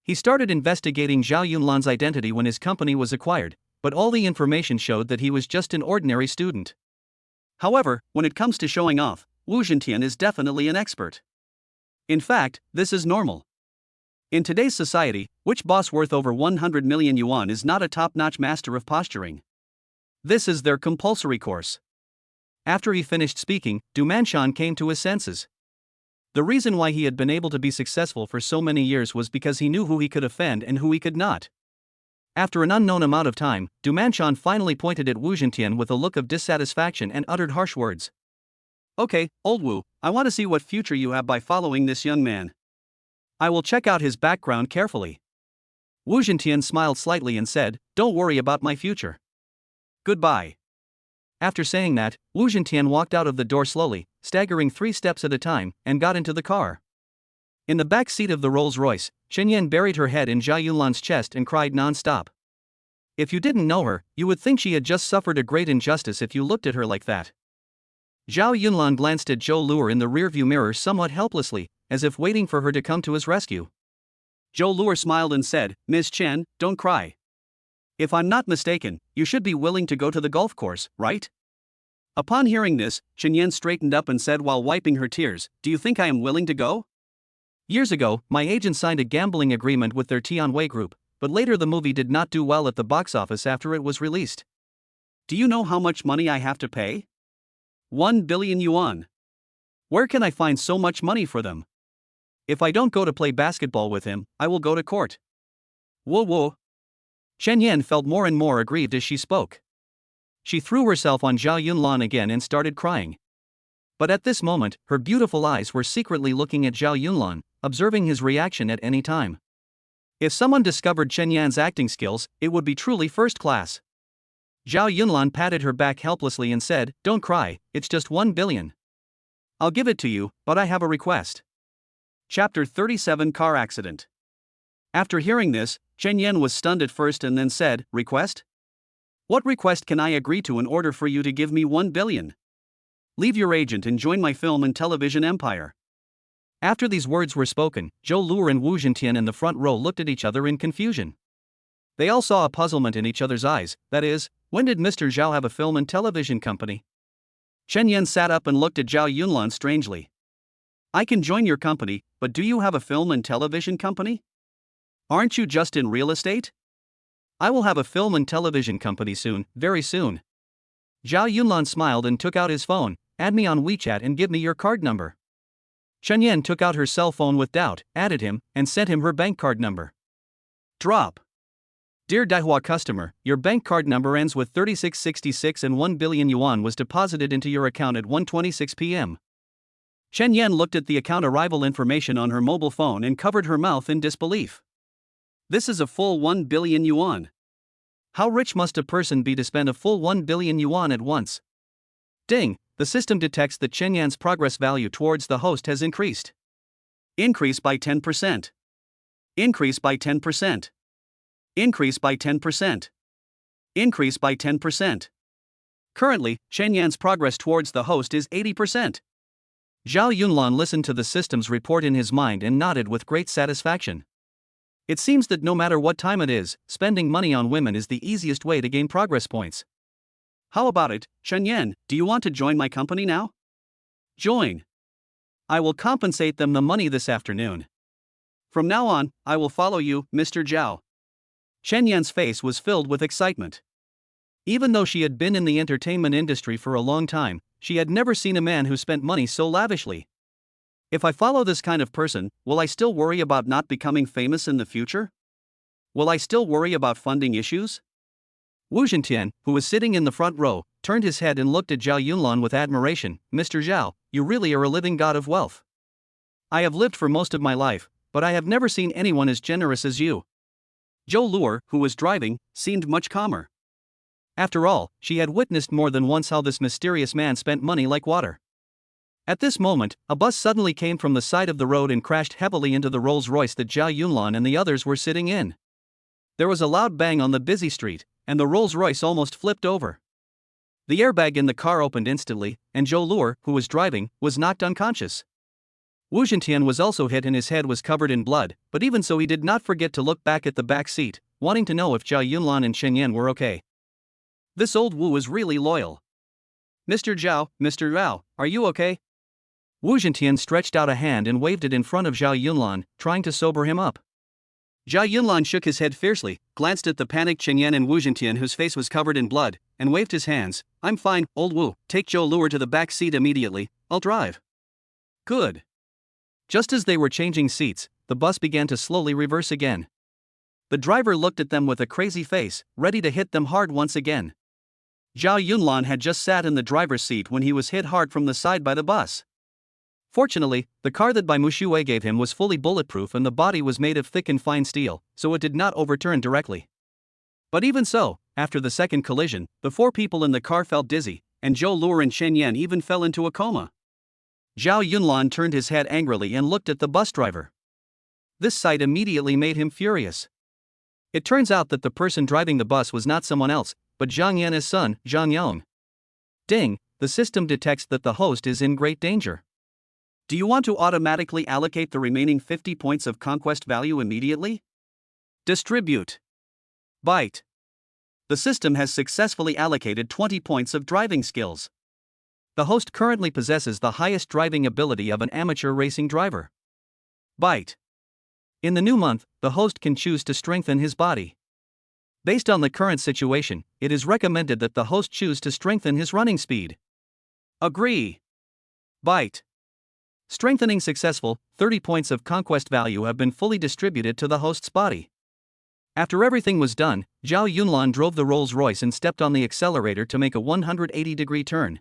Speaker 1: He started investigating Zhao Yunlan's identity when his company was acquired, but all the information showed that he was just an ordinary student. However, when it comes to showing off, Wu Zhentian is definitely an expert. In fact, this is normal. In today's society, which boss worth over 100 million yuan is not a top-notch master of posturing? This is their compulsory course. After he finished speaking, Du Manchon came to his senses. The reason why he had been able to be successful for so many years was because he knew who he could offend and who he could not. After an unknown amount of time, Du Manchon finally pointed at Wu Zhentian with a look of dissatisfaction and uttered harsh words. "Okay, old Wu, I want to see what future you have by following this young man. I will check out his background carefully." Wu Zhentian smiled slightly and said, "Don't worry about my future. Goodbye." After saying that, Wu Zhentian walked out of the door slowly, staggering 3 steps at a time, and got into the car. In the back seat of the Rolls-Royce, Chen Yan buried her head in Zhao Yunlan's chest and cried non-stop. If you didn't know her, you would think she had just suffered a great injustice if you looked at her like that. Zhao Yunlan glanced at Zhou Luer in the rearview mirror somewhat helplessly, as if waiting for her to come to his rescue. Zhou Luer smiled and said, "Miss Chen, don't cry. If I'm not mistaken, you should be willing to go to the golf course, right?" Upon hearing this, Chen Yan straightened up and said while wiping her tears, "Do you think I am willing to go? Years ago, my agent signed a gambling agreement with their Tianwei group, but later the movie did not do well at the box office after it was released. Do you know how much money I have to pay? 1 billion yuan. Where can I find so much money for them? If I don't go to play basketball with him, I will go to court." Whoa whoa. Chen Yan felt more and more aggrieved as she spoke. She threw herself on Zhao Yunlan again and started crying. But at this moment, her beautiful eyes were secretly looking at Zhao Yunlan, observing his reaction at any time. If someone discovered Chen Yan's acting skills, it would be truly first class. Zhao Yunlan patted her back helplessly and said, "Don't cry, it's just 1 billion. I'll give it to you, but I have a request." Chapter 37 Car Accident. After hearing this, Chen Yan was stunned at first and then said, "Request? What request can I agree to in order for you to give me 1 billion? Leave your agent and join my film and television empire." After these words were spoken, Zhou Luer and Wu Zhentian in the front row looked at each other in confusion. They all saw a puzzlement in each other's eyes, that is, when did Mr. Zhao have a film and television company? Chen Yan sat up and looked at Zhao Yunlan strangely. "I can join your company, but do you have a film and television company? Aren't you just in real estate?" "I will have a film and television company soon, very soon." Zhao Yunlan smiled and took out his phone. "Add me on WeChat and give me your card number." Chen Yan took out her cell phone with doubt, added him, and sent him her bank card number. Drop. "Dear Daihua customer, your bank card number ends with 3666 and 1 billion yuan was deposited into your account at 1:26 p.m. Chen Yan looked at the account arrival information on her mobile phone and covered her mouth in disbelief. This is a full 1 billion yuan. How rich must a person be to spend a full 1 billion yuan at once? Ding, the system detects that Chen Yan's progress value towards the host has increased. Increase by 10%. Increase by 10%. Increase by 10%. Increase by 10%. Currently, Chen Yan's progress towards the host is 80%. Zhao Yunlan listened to the system's report in his mind and nodded with great satisfaction. It seems that no matter what time it is, spending money on women is the easiest way to gain progress points. How about it, Chen Yan, do you want to join my company now? Join. I will compensate them the money this afternoon. From now on, I will follow you, Mr. Zhao. Chen Yan's face was filled with excitement. Even though she had been in the entertainment industry for a long time, she had never seen a man who spent money so lavishly. If I follow this kind of person, will I still worry about not becoming famous in the future? Will I still worry about funding issues? Wu Zhentian, who was sitting in the front row, turned his head and looked at Zhao Yunlan with admiration. "Mr. Zhao, you really are a living god of wealth. I have lived for most of my life, but I have never seen anyone as generous as you." Zhou Luer, who was driving, seemed much calmer. After all, she had witnessed more than once how this mysterious man spent money like water. At this moment, a bus suddenly came from the side of the road and crashed heavily into the Rolls-Royce that Zhao Yunlan and the others were sitting in. There was a loud bang on the busy street, and the Rolls-Royce almost flipped over. The airbag in the car opened instantly, and Zhou Luer, who was driving, was knocked unconscious. Wu Zhentian was also hit and his head was covered in blood, but even so he did not forget to look back at the back seat, wanting to know if Zhao Yunlan and Chen Yan were okay. This old Wu is really loyal. "Mr. Zhao, Mr. Zhao, are you okay?" Wu Zhentian stretched out a hand and waved it in front of Zhao Yunlan, trying to sober him up. Zhao Yunlan shook his head fiercely, glanced at the panicked Chen Yan and Wu Zhentian whose face was covered in blood, and waved his hands. "I'm fine, old Wu, take Zhou Luer to the back seat immediately, I'll drive." Good. Just as they were changing seats, the bus began to slowly reverse again. The driver looked at them with a crazy face, ready to hit them hard once again. Zhao Yunlan had just sat in the driver's seat when he was hit hard from the side by the bus. Fortunately, the car that Bai Mushui gave him was fully bulletproof and the body was made of thick and fine steel, so it did not overturn directly. But even so, after the second collision, the four people in the car felt dizzy, and Zhou Luer and Chen Yan even fell into a coma. Zhao Yunlan turned his head angrily and looked at the bus driver. This sight immediately made him furious. It turns out that the person driving the bus was not someone else, but Zhang Yan's son, Zhang Yong. Ding, the system detects that the host is in great danger. Do you want to automatically allocate the remaining 50 points of conquest value immediately? Distribute. Byte. The system has successfully allocated 20 points of driving skills. The host currently possesses the highest driving ability of an amateur racing driver. Byte. In the new month, the host can choose to strengthen his body. Based on the current situation, it is recommended that the host choose to strengthen his running speed. Agree. Byte. Strengthening successful, 30 points of conquest value have been fully distributed to the host's body. After everything was done, Zhao Yunlan drove the Rolls-Royce and stepped on the accelerator to make a 180-degree turn.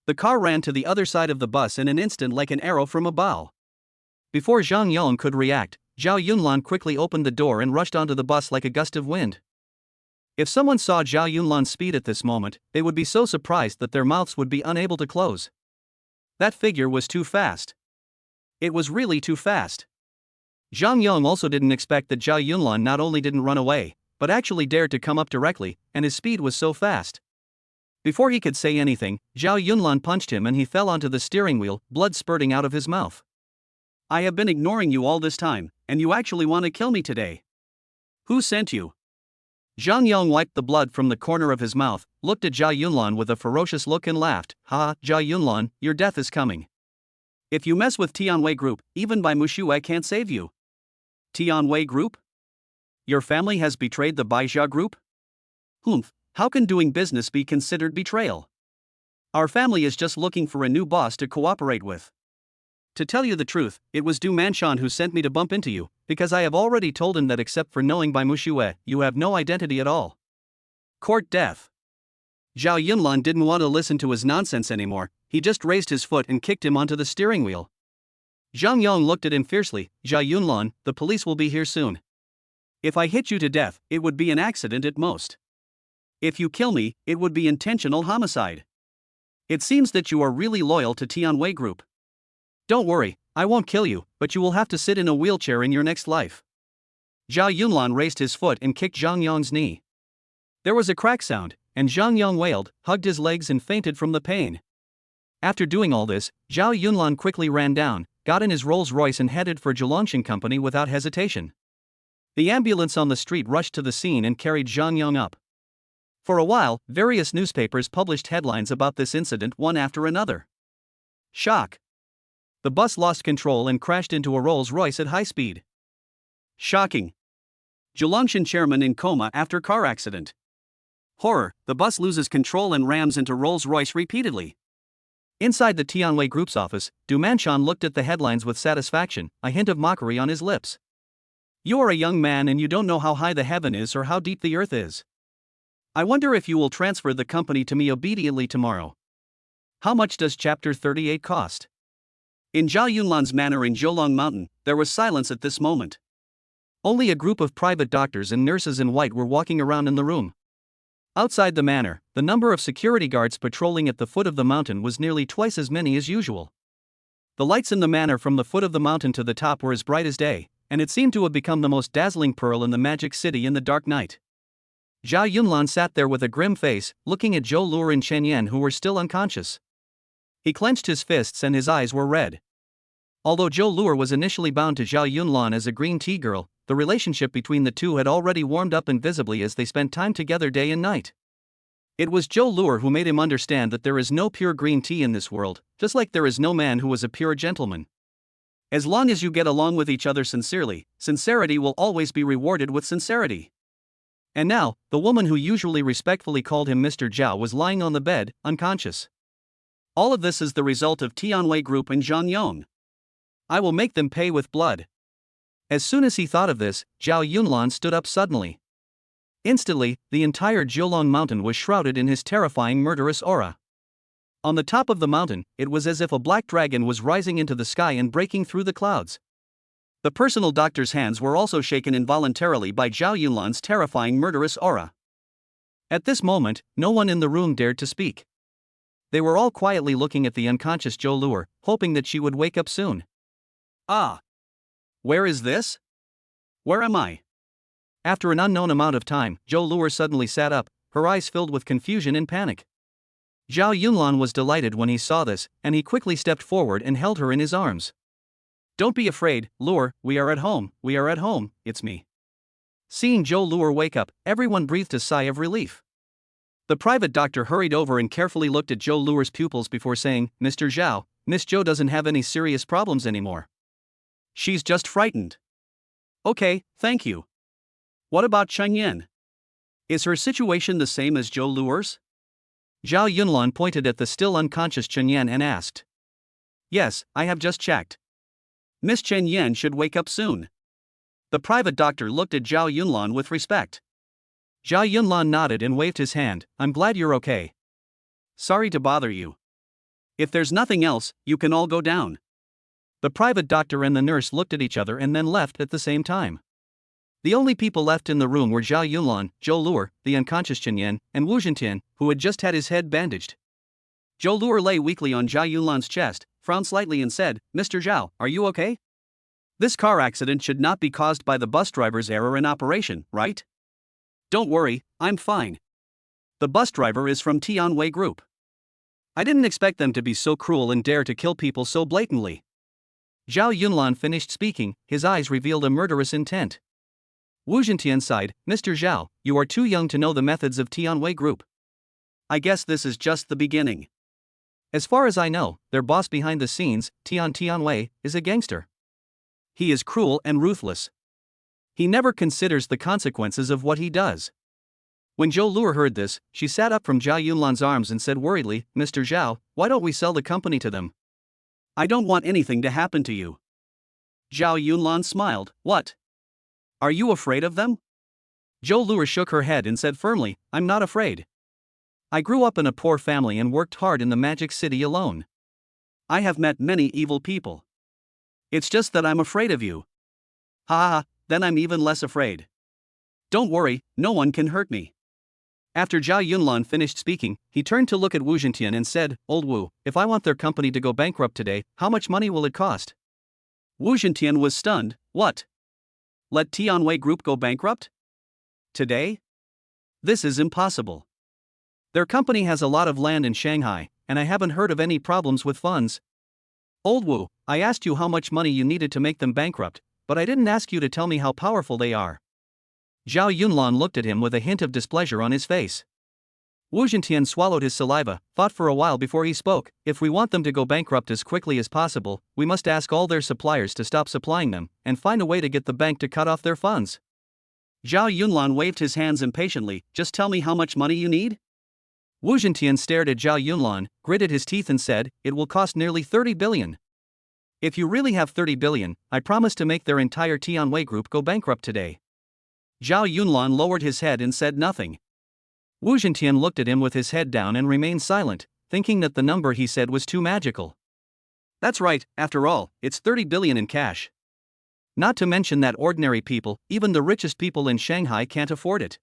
Speaker 1: The car ran to the other side of the bus in an instant like an arrow from a bow. Before Zhang Yong could react, Zhao Yunlan quickly opened the door and rushed onto the bus like a gust of wind. If someone saw Zhao Yunlan's speed at this moment, they would be so surprised that their mouths would be unable to close. That figure was too fast. It was really too fast. Zhang Yong also didn't expect that Zhao Yunlan not only didn't run away, but actually dared to come up directly, and his speed was so fast. Before he could say anything, Zhao Yunlan punched him and he fell onto the steering wheel, blood spurting out of his mouth. I have been ignoring you all this time, and you actually want to kill me today. Who sent you? Zhang Yong wiped the blood from the corner of his mouth, looked at Zhao Yunlan with a ferocious look and laughed. Ha, Zhao Yunlan, your death is coming. If you mess with Tianwei Group, even Bai Muxue can't save you. Tianwei Group? Your family has betrayed the Baixia Group? Humph, how can doing business be considered betrayal? Our family is just looking for a new boss to cooperate with. To tell you the truth, it was Du Manshan who sent me to bump into you, because I have already told him that except for knowing Bai Muxue, you have no identity at all. Court death. Zhao Yunlan didn't want to listen to his nonsense anymore, he just raised his foot and kicked him onto the steering wheel. Zhang Yong looked at him fiercely. Zhao Yunlan, the police will be here soon. If I hit you to death, it would be an accident at most. If you kill me, it would be intentional homicide. It seems that you are really loyal to Tianwei Group. Don't worry, I won't kill you, but you will have to sit in a wheelchair in your next life. Zhao Yunlan raised his foot and kicked Zhang Yong's knee. There was a crack sound, and Zhang Yong wailed, hugged his legs and fainted from the pain. After doing all this, Zhao Yunlan quickly ran down, got in his Rolls-Royce and headed for Zhelongshan Company without hesitation. The ambulance on the street rushed to the scene and carried Zhang Yong up. For a while, various newspapers published headlines about this incident one after another. Shock. The bus lost control and crashed into a Rolls-Royce at high speed. Shocking. Zhelongshan chairman in coma after car accident. Horror, the bus loses control and rams into Rolls-Royce repeatedly. Inside the Tianwei Group's office, Du Manshan looked at the headlines with satisfaction, a hint of mockery on his lips. You are a young man and you don't know how high the heaven is or how deep the earth is. I wonder if you will transfer the company to me obediently tomorrow. How much does Chapter 38 cost? In Zhao Yunlan's manor in Zhoulong Mountain, there was silence at this moment. Only a group of private doctors and nurses in white were walking around in the room. Outside the manor, the number of security guards patrolling at the foot of the mountain was nearly twice as many as usual. The lights in the manor from the foot of the mountain to the top were as bright as day, and it seemed to have become the most dazzling pearl in the magic city in the dark night. Zhao Yunlan sat there with a grim face, looking at Zhou Luo and Chen Yan who were still unconscious. He clenched his fists and his eyes were red. Although Zhou Luo was initially bound to Zhao Yunlan as a green tea girl, the relationship between the two had already warmed up invisibly as they spent time together day and night. It was Zhou Luo who made him understand that there is no pure green tea in this world, just like there is no man who is a pure gentleman. As long as you get along with each other sincerely, sincerity will always be rewarded with sincerity. And now, the woman who usually respectfully called him Mr. Zhao was lying on the bed, unconscious. All of this is the result of Tianwei Group and Zhang Yong. I will make them pay with blood. As soon as he thought of this, Zhao Yunlan stood up suddenly. Instantly, the entire Zhoulong Mountain was shrouded in his terrifying murderous aura. On the top of the mountain, it was as if a black dragon was rising into the sky and breaking through the clouds. The personal doctor's hands were also shaken involuntarily by Zhao Yunlan's terrifying murderous aura. At this moment, no one in the room dared to speak. They were all quietly looking at the unconscious Zhou Luo, hoping that she would wake up soon. Ah! Where is this? Where am I? After an unknown amount of time, Zhou Luo suddenly sat up, her eyes filled with confusion and panic. Zhao Yunlan was delighted when he saw this, and he quickly stepped forward and held her in his arms. Don't be afraid, Lure, we are at home, it's me. Seeing Zhou Lure wake up, everyone breathed a sigh of relief. The private doctor hurried over and carefully looked at Zhou Lure's pupils before saying, Mr. Zhao, Miss Zhou doesn't have any serious problems anymore. She's just frightened. Okay, thank you. What about Chen Yan? Is her situation the same as Zhou Lure's? Zhao Yunlan pointed at the still unconscious Chen Yan and asked. Yes, I have just checked. Miss Chen Yan should wake up soon. The private doctor looked at Zhao Yunlan with respect. Zhao Yunlan nodded and waved his hand. I'm glad you're okay. Sorry to bother you. If there's nothing else, you can all go down. The private doctor and the nurse looked at each other and then left at the same time. The only people left in the room were Zhao Yunlan, Zhou Lure, the unconscious Chen Yan, and Wu Zhentian, who had just had his head bandaged. Zhou Lure lay weakly on Zhao Yunlan's chest, frowned slightly and said, Mr. Zhao, are you okay? This car accident should not be caused by the bus driver's error in operation, right? Don't worry, I'm fine. The bus driver is from Tianwei Group. I didn't expect them to be so cruel and dare to kill people so blatantly. Zhao Yunlan finished speaking, his eyes revealed a murderous intent. Wu Zhentian sighed, Mr. Zhao, you are too young to know the methods of Tianwei Group. I guess this is just the beginning. As far as I know, their boss behind the scenes, Tianwei, is a gangster. He is cruel and ruthless. He never considers the consequences of what he does. When Zhou Lure heard this, she sat up from Zhao Yunlan's arms and said worriedly, Mr. Zhao, why don't we sell the company to them? I don't want anything to happen to you. Zhao Yunlan smiled, what? Are you afraid of them? Zhou Lure shook her head and said firmly, I'm not afraid. I grew up in a poor family and worked hard in the magic city alone. I have met many evil people. It's just that I'm afraid of you. Ha ha, then I'm even less afraid. Don't worry, no one can hurt me. After Zhao Yunlan finished speaking, he turned to look at Wu Zhentian and said, Old Wu, if I want their company to go bankrupt today, how much money will it cost? Wu Zhentian was stunned, what? Let Tianwei Group go bankrupt? Today? This is impossible. Their company has a lot of land in Shanghai, and I haven't heard of any problems with funds. Old Wu, I asked you how much money you needed to make them bankrupt, but I didn't ask you to tell me how powerful they are. Zhao Yunlan looked at him with a hint of displeasure on his face. Wu Zhentian swallowed his saliva, thought for a while before he spoke, if we want them to go bankrupt as quickly as possible, we must ask all their suppliers to stop supplying them, and find a way to get the bank to cut off their funds. Zhao Yunlan waved his hands impatiently, just tell me how much money you need? Wu Zhentian stared at Zhao Yunlan, gritted his teeth and said, it will cost nearly 30 billion. If you really have 30 billion, I promise to make their entire Tianwei Group go bankrupt today. Zhao Yunlan lowered his head and said nothing. Wu Zhentian looked at him with his head down and remained silent, thinking that the number he said was too magical. That's right, after all, it's 30 billion in cash. Not to mention that ordinary people, even the richest people in Shanghai can't afford it.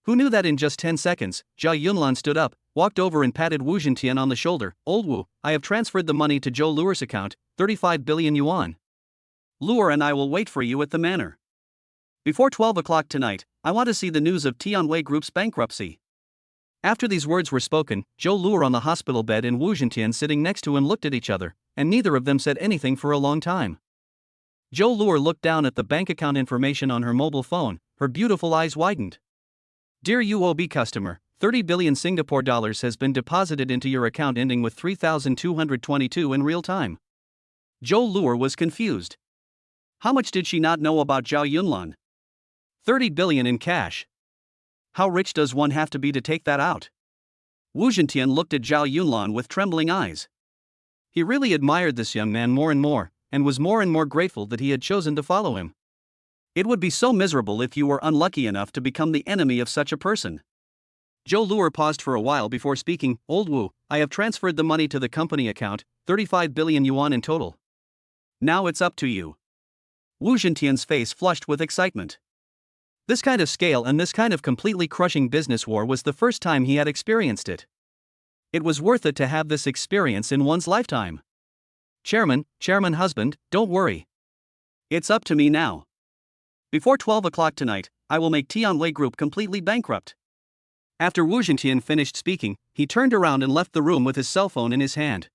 Speaker 1: Who knew that in just 10 seconds, Zhao Yunlan stood up, walked over and patted Wu Zhentian on the shoulder. Old Wu, I have transferred the money to Zhou Lure's account, 35 billion yuan. Lure and I will wait for you at the manor. Before 12 o'clock tonight, I want to see the news of Tianwei Group's bankruptcy. After these words were spoken, Zhou Lure on the hospital bed and Wu Zhentian sitting next to him looked at each other, and neither of them said anything for a long time. Zhou Lure looked down at the bank account information on her mobile phone, her beautiful eyes widened. Dear UOB customer, 30 billion Singapore dollars has been deposited into your account ending with 3,222 in real time. Zhou Lure was confused. How much did she not know about Zhao Yunlan? 30 billion in cash. How rich does one have to be to take that out? Wu Zhentian looked at Zhao Yunlan with trembling eyes. He really admired this young man more and was more and more grateful that he had chosen to follow him. It would be so miserable if you were unlucky enough to become the enemy of such a person. Zhou Lure paused for a while before speaking. Old Wu, I have transferred the money to the company account, 35 billion yuan in total. Now it's up to you. Wu Zhentian's face flushed with excitement. This kind of scale and this kind of completely crushing business war was the first time he had experienced it. It was worth it to have this experience in one's lifetime. Chairman husband, don't worry. It's up to me now. Before 12 o'clock tonight, I will make Tianwei Group completely bankrupt. After Wu Zhentian finished speaking, he turned around and left the room with his cell phone in his hand.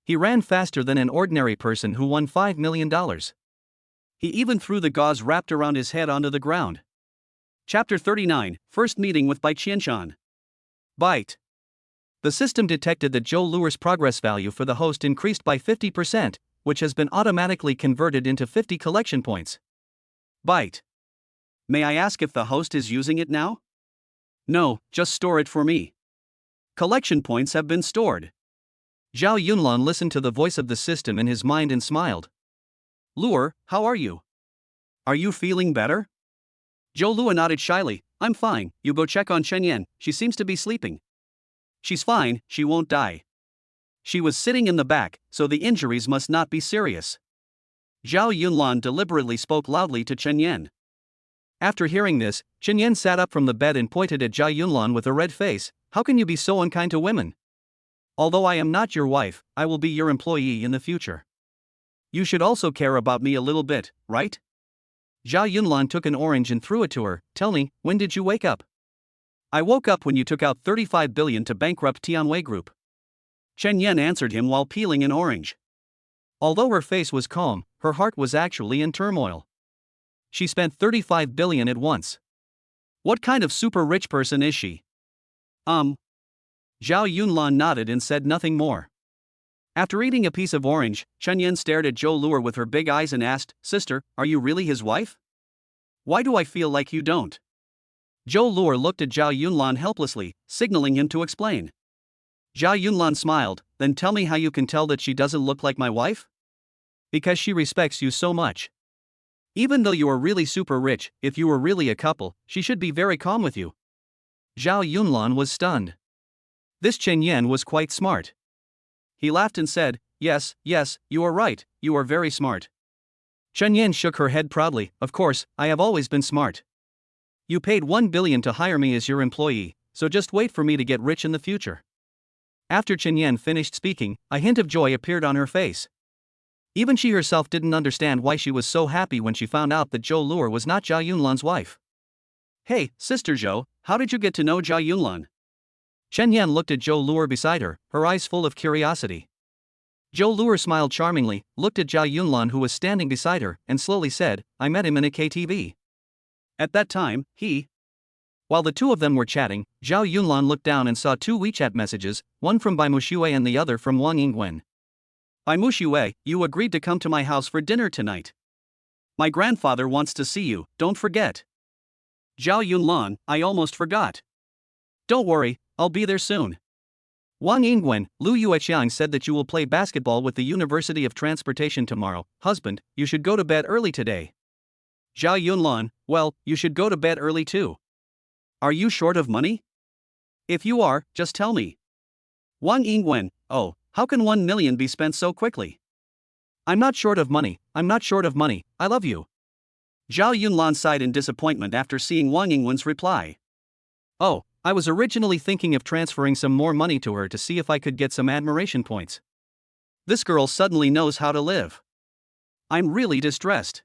Speaker 1: He ran faster than an ordinary person who won $5 million. He even threw the gauze wrapped around his head onto the ground. Chapter 39, First Meeting with Bai Qianshan. Bite. The system detected that Zhou Luer's progress value for the host increased by 50%, which has been automatically converted into 50 collection points. Bite. May I ask if the host is using it now? No, just store it for me. Collection points have been stored. Zhao Yunlan listened to the voice of the system in his mind and smiled. Luer, how are you? Are you feeling better? Zhou Luer nodded shyly. I'm fine, you go check on Chen Yan, she seems to be sleeping. She's fine, she won't die. She was sitting in the back, so the injuries must not be serious. Zhao Yunlan deliberately spoke loudly to Chen Yan. After hearing this, Chen Yan sat up from the bed and pointed at Zhao Yunlan with a red face. How can you be so unkind to women? Although I am not your wife, I will be your employee in the future. You should also care about me a little bit, right? Zhao Yunlan took an orange and threw it to her. Tell me, when did you wake up? I woke up when you took out 35 billion to bankrupt Tianwei Group. Chen Yan answered him while peeling an orange. Although her face was calm, her heart was actually in turmoil. She spent 35 billion at once. What kind of super rich person is she? Zhao Yunlan nodded and said nothing more. After eating a piece of orange, Chen Yan stared at Zhou Luer with her big eyes and asked, Sister, are you really his wife? Why do I feel like you don't? Zhou Luer looked at Zhao Yunlan helplessly, signaling him to explain. Zhao Yunlan smiled, then tell me how you can tell that she doesn't look like my wife? Because she respects you so much. Even though you are really super rich, if you were really a couple, she should be very calm with you. Zhao Yunlan was stunned. This Chen Yan was quite smart. He laughed and said, Yes, you are right, you are very smart. Chen Yan shook her head proudly. Of course, I have always been smart. You paid 1 billion to hire me as your employee, so just wait for me to get rich in the future. After Chen Yan finished speaking, a hint of joy appeared on her face. Even she herself didn't understand why she was so happy when she found out that Zhou Luer was not Zhao Yunlan's wife. Hey, Sister Zhou, how did you get to know Zhao Yunlan? Chen Yan looked at Zhou Luer beside her, her eyes full of curiosity. Zhou Luer smiled charmingly, looked at Zhao Yunlan who was standing beside her, and slowly said, I met him in a KTV. At that time, While the two of them were chatting, Zhao Yunlan looked down and saw 2 WeChat messages, one from Bai Muxue and the other from Wang Yingwen. Bai Muxue, you agreed to come to my house for dinner tonight. My grandfather wants to see you, don't forget. Zhao Yunlan, I almost forgot. Don't worry, I'll be there soon. Wang Yingwen, Lu Yueqiang said that you will play basketball with the University of Transportation tomorrow. Husband, you should go to bed early today. Zhao Yunlan, well, you should go to bed early too. Are you short of money? If you are, just tell me. Wang Yingwen, oh, how can 1 million be spent so quickly? I'm not short of money, I love you. Zhao Yunlan sighed in disappointment after seeing Wang Yingwen's reply. Oh, I was originally thinking of transferring some more money to her to see if I could get some admiration points. This girl suddenly knows how to live. I'm really distressed.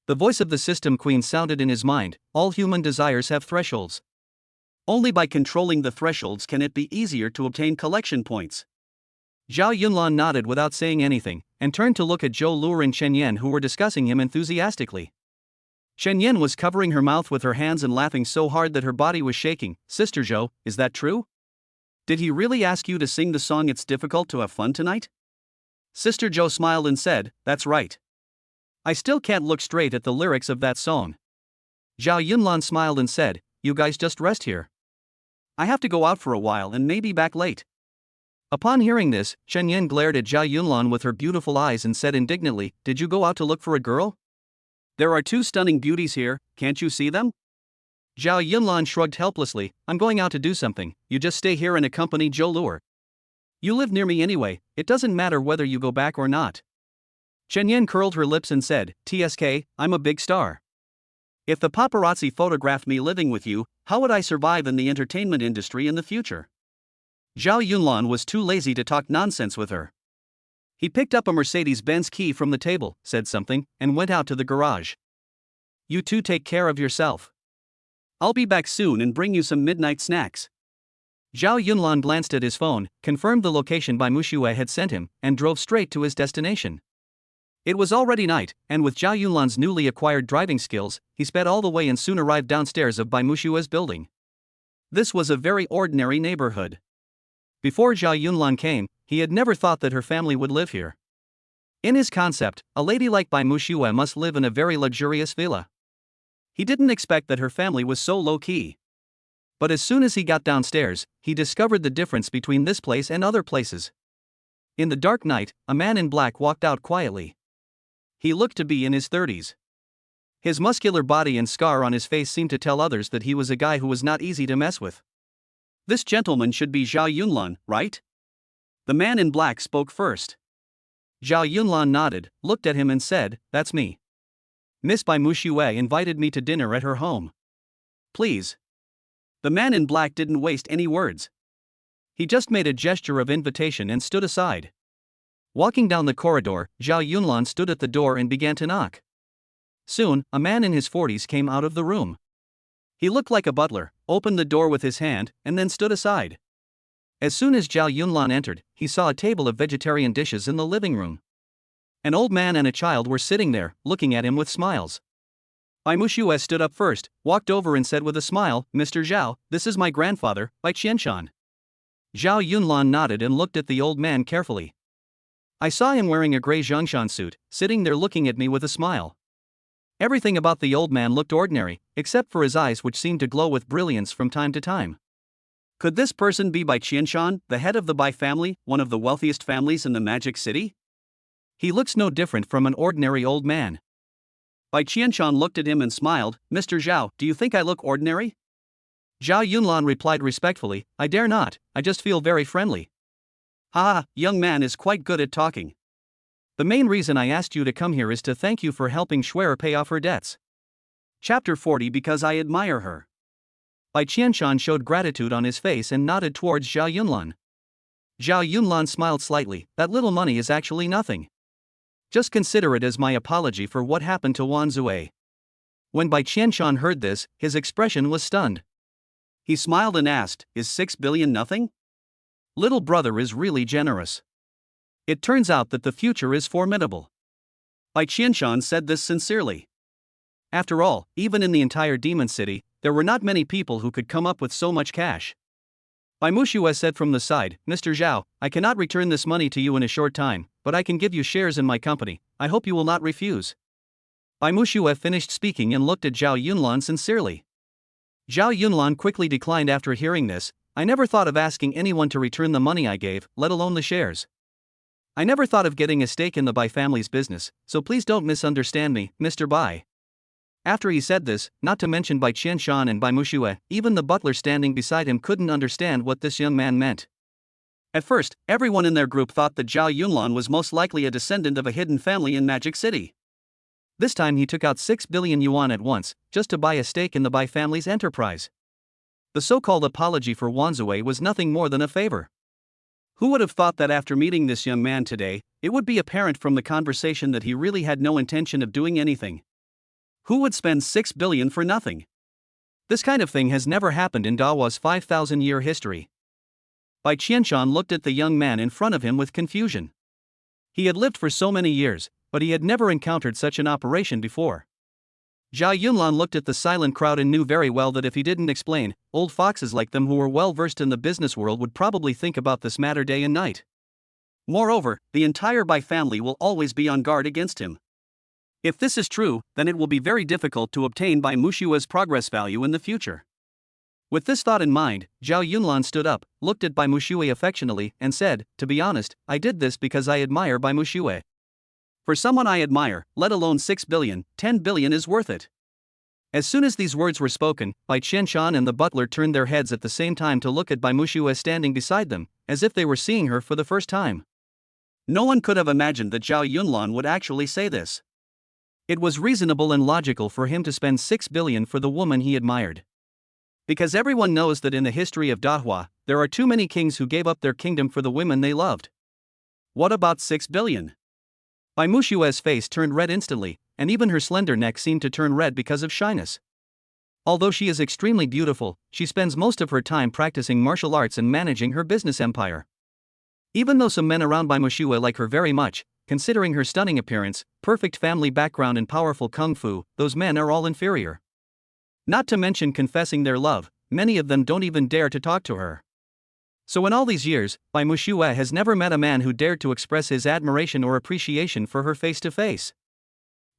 Speaker 1: The voice of the system queen sounded in his mind. All human desires have thresholds. Only by controlling the thresholds can it be easier to obtain collection points. Zhao Yunlan nodded without saying anything, and turned to look at Zhou Luer and Chen Yan who were discussing him enthusiastically. Chen Yan was covering her mouth with her hands and laughing so hard that her body was shaking. Sister Zhou, is that true? Did he really ask you to sing the song It's Difficult to Have Fun Tonight? Sister Zhou smiled and said, That's right. I still can't look straight at the lyrics of that song. Zhao Yunlan smiled and said, You guys just rest here. I have to go out for a while and maybe back late. Upon hearing this, Chen Yan glared at Zhao Yunlan with her beautiful eyes and said indignantly, Did you go out to look for a girl? There are 2 stunning beauties here, can't you see them? Zhao Yunlan shrugged helplessly, I'm going out to do something, you just stay here and accompany Zhou Luer. You live near me anyway, it doesn't matter whether you go back or not. Chen Yan curled her lips and said, TSK, I'm a big star. If the paparazzi photographed me living with you, how would I survive in the entertainment industry in the future? Zhao Yunlan was too lazy to talk nonsense with her. He picked up a Mercedes-Benz key from the table, said something, and went out to the garage. You two take care of yourself. I'll be back soon and bring you some midnight snacks. Zhao Yunlan glanced at his phone, confirmed the location Bai Muxue had sent him, and drove straight to his destination. It was already night, and with Zhao Yunlan's newly acquired driving skills, he sped all the way and soon arrived downstairs of Bai Muxue's building. This was a very ordinary neighborhood. Before Zhao Yunlan came, he had never thought that her family would live here. In his concept, a lady like Bai Muxue must live in a very luxurious villa. He didn't expect that her family was so low-key. But as soon as he got downstairs, he discovered the difference between this place and other places. In the dark night, a man in black walked out quietly. He looked to be in his 30s. His muscular body and scar on his face seemed to tell others that he was a guy who was not easy to mess with. This gentleman should be Zhao Yunlan, right? The man in black spoke first. Zhao Yunlan nodded, looked at him and said, "That's me. Miss Bai Muxue invited me to dinner at her home. Please." The man in black didn't waste any words. He just made a gesture of invitation and stood aside. Walking down the corridor, Zhao Yunlan stood at the door and began to knock. Soon, a man in his 40s came out of the room. He looked like a butler, opened the door with his hand, and then stood aside. As soon as Zhao Yunlan entered, he saw a table of vegetarian dishes in the living room. An old man and a child were sitting there, looking at him with smiles. Bai Muxue stood up first, walked over and said with a smile, "Mr. Zhao, this is my grandfather, Bai Qianshan." Zhao Yunlan nodded and looked at the old man carefully. I saw him wearing a gray zhongshan suit, sitting there looking at me with a smile. Everything about the old man looked ordinary, except for his eyes which seemed to glow with brilliance from time to time. Could this person be Bai Qianshan, the head of the Bai family, one of the wealthiest families in the Magic City? He looks no different from an ordinary old man. Bai Qianshan looked at him and smiled, "Mr. Zhao, do you think I look ordinary?" Zhao Yunlan replied respectfully, "I dare not, I just feel very friendly." "Ha, young man is quite good at talking. The main reason I asked you to come here is to thank you for helping Schwer pay off her debts." Chapter 40 Because I admire her. Bai Qianshan showed gratitude on his face and nodded towards Zhao Yunlan. Zhao Yunlan smiled slightly, "That little money is actually nothing. Just consider it as my apology for what happened to Wan Zue." When Bai Qianshan heard this, his expression was stunned. He smiled and asked, "Is 6 billion nothing? Little brother is really generous. It turns out that the future is formidable." Bai Qianshan said this sincerely. After all, even in the entire Demon City, there were not many people who could come up with so much cash. Bai Muxue said from the side, "Mr. Zhao, I cannot return this money to you in a short time, but I can give you shares in my company. I hope you will not refuse." Bai Muxue finished speaking and looked at Zhao Yunlan sincerely. Zhao Yunlan quickly declined after hearing this. "I never thought of asking anyone to return the money I gave, let alone the shares. I never thought of getting a stake in the Bai family's business, so please don't misunderstand me, Mr. Bai." After he said this, not to mention Bai Qianshan and Bai Muxue, even the butler standing beside him couldn't understand what this young man meant. At first, everyone in their group thought that Zhao Yunlan was most likely a descendant of a hidden family in Magic City. This time he took out 6 billion yuan at once, just to buy a stake in the Bai family's enterprise. The so-called apology for Wanzue was nothing more than a favor. Who would have thought that after meeting this young man today, it would be apparent from the conversation that he really had no intention of doing anything? Who would spend 6 billion for nothing? This kind of thing has never happened in Dawa's 5,000-year history. Bai Qianshan looked at the young man in front of him with confusion. He had lived for so many years, but he had never encountered such an operation before. Zhao Yunlan looked at the silent crowd and knew very well that if he didn't explain, old foxes like them who were well versed in the business world would probably think about this matter day and night. Moreover, the entire Bai family will always be on guard against him. If this is true, then it will be very difficult to obtain Bai Muxue's progress value in the future. With this thought in mind, Zhao Yunlan stood up, looked at Bai Muxue affectionately, and said, "To be honest, I did this because I admire Bai Muxue. For someone I admire, let alone 6 billion, 10 billion is worth it." As soon as these words were spoken, Bai Qianshan and the butler turned their heads at the same time to look at Bai Muxue standing beside them, as if they were seeing her for the first time. No one could have imagined that Zhao Yunlan would actually say this. It was reasonable and logical for him to spend 6 billion for the woman he admired. Because everyone knows that in the history of Dahua, there are too many kings who gave up their kingdom for the women they loved. What about 6 billion? Bai Muxue's face turned red instantly, and even her slender neck seemed to turn red because of shyness. Although she is extremely beautiful, she spends most of her time practicing martial arts and managing her business empire. Even though some men around Bai Mushue like her very much, considering her stunning appearance, perfect family background and powerful kung fu, those men are all inferior. Not to mention confessing their love, many of them don't even dare to talk to her. So in all these years, Bai Mushue has never met a man who dared to express his admiration or appreciation for her face to face.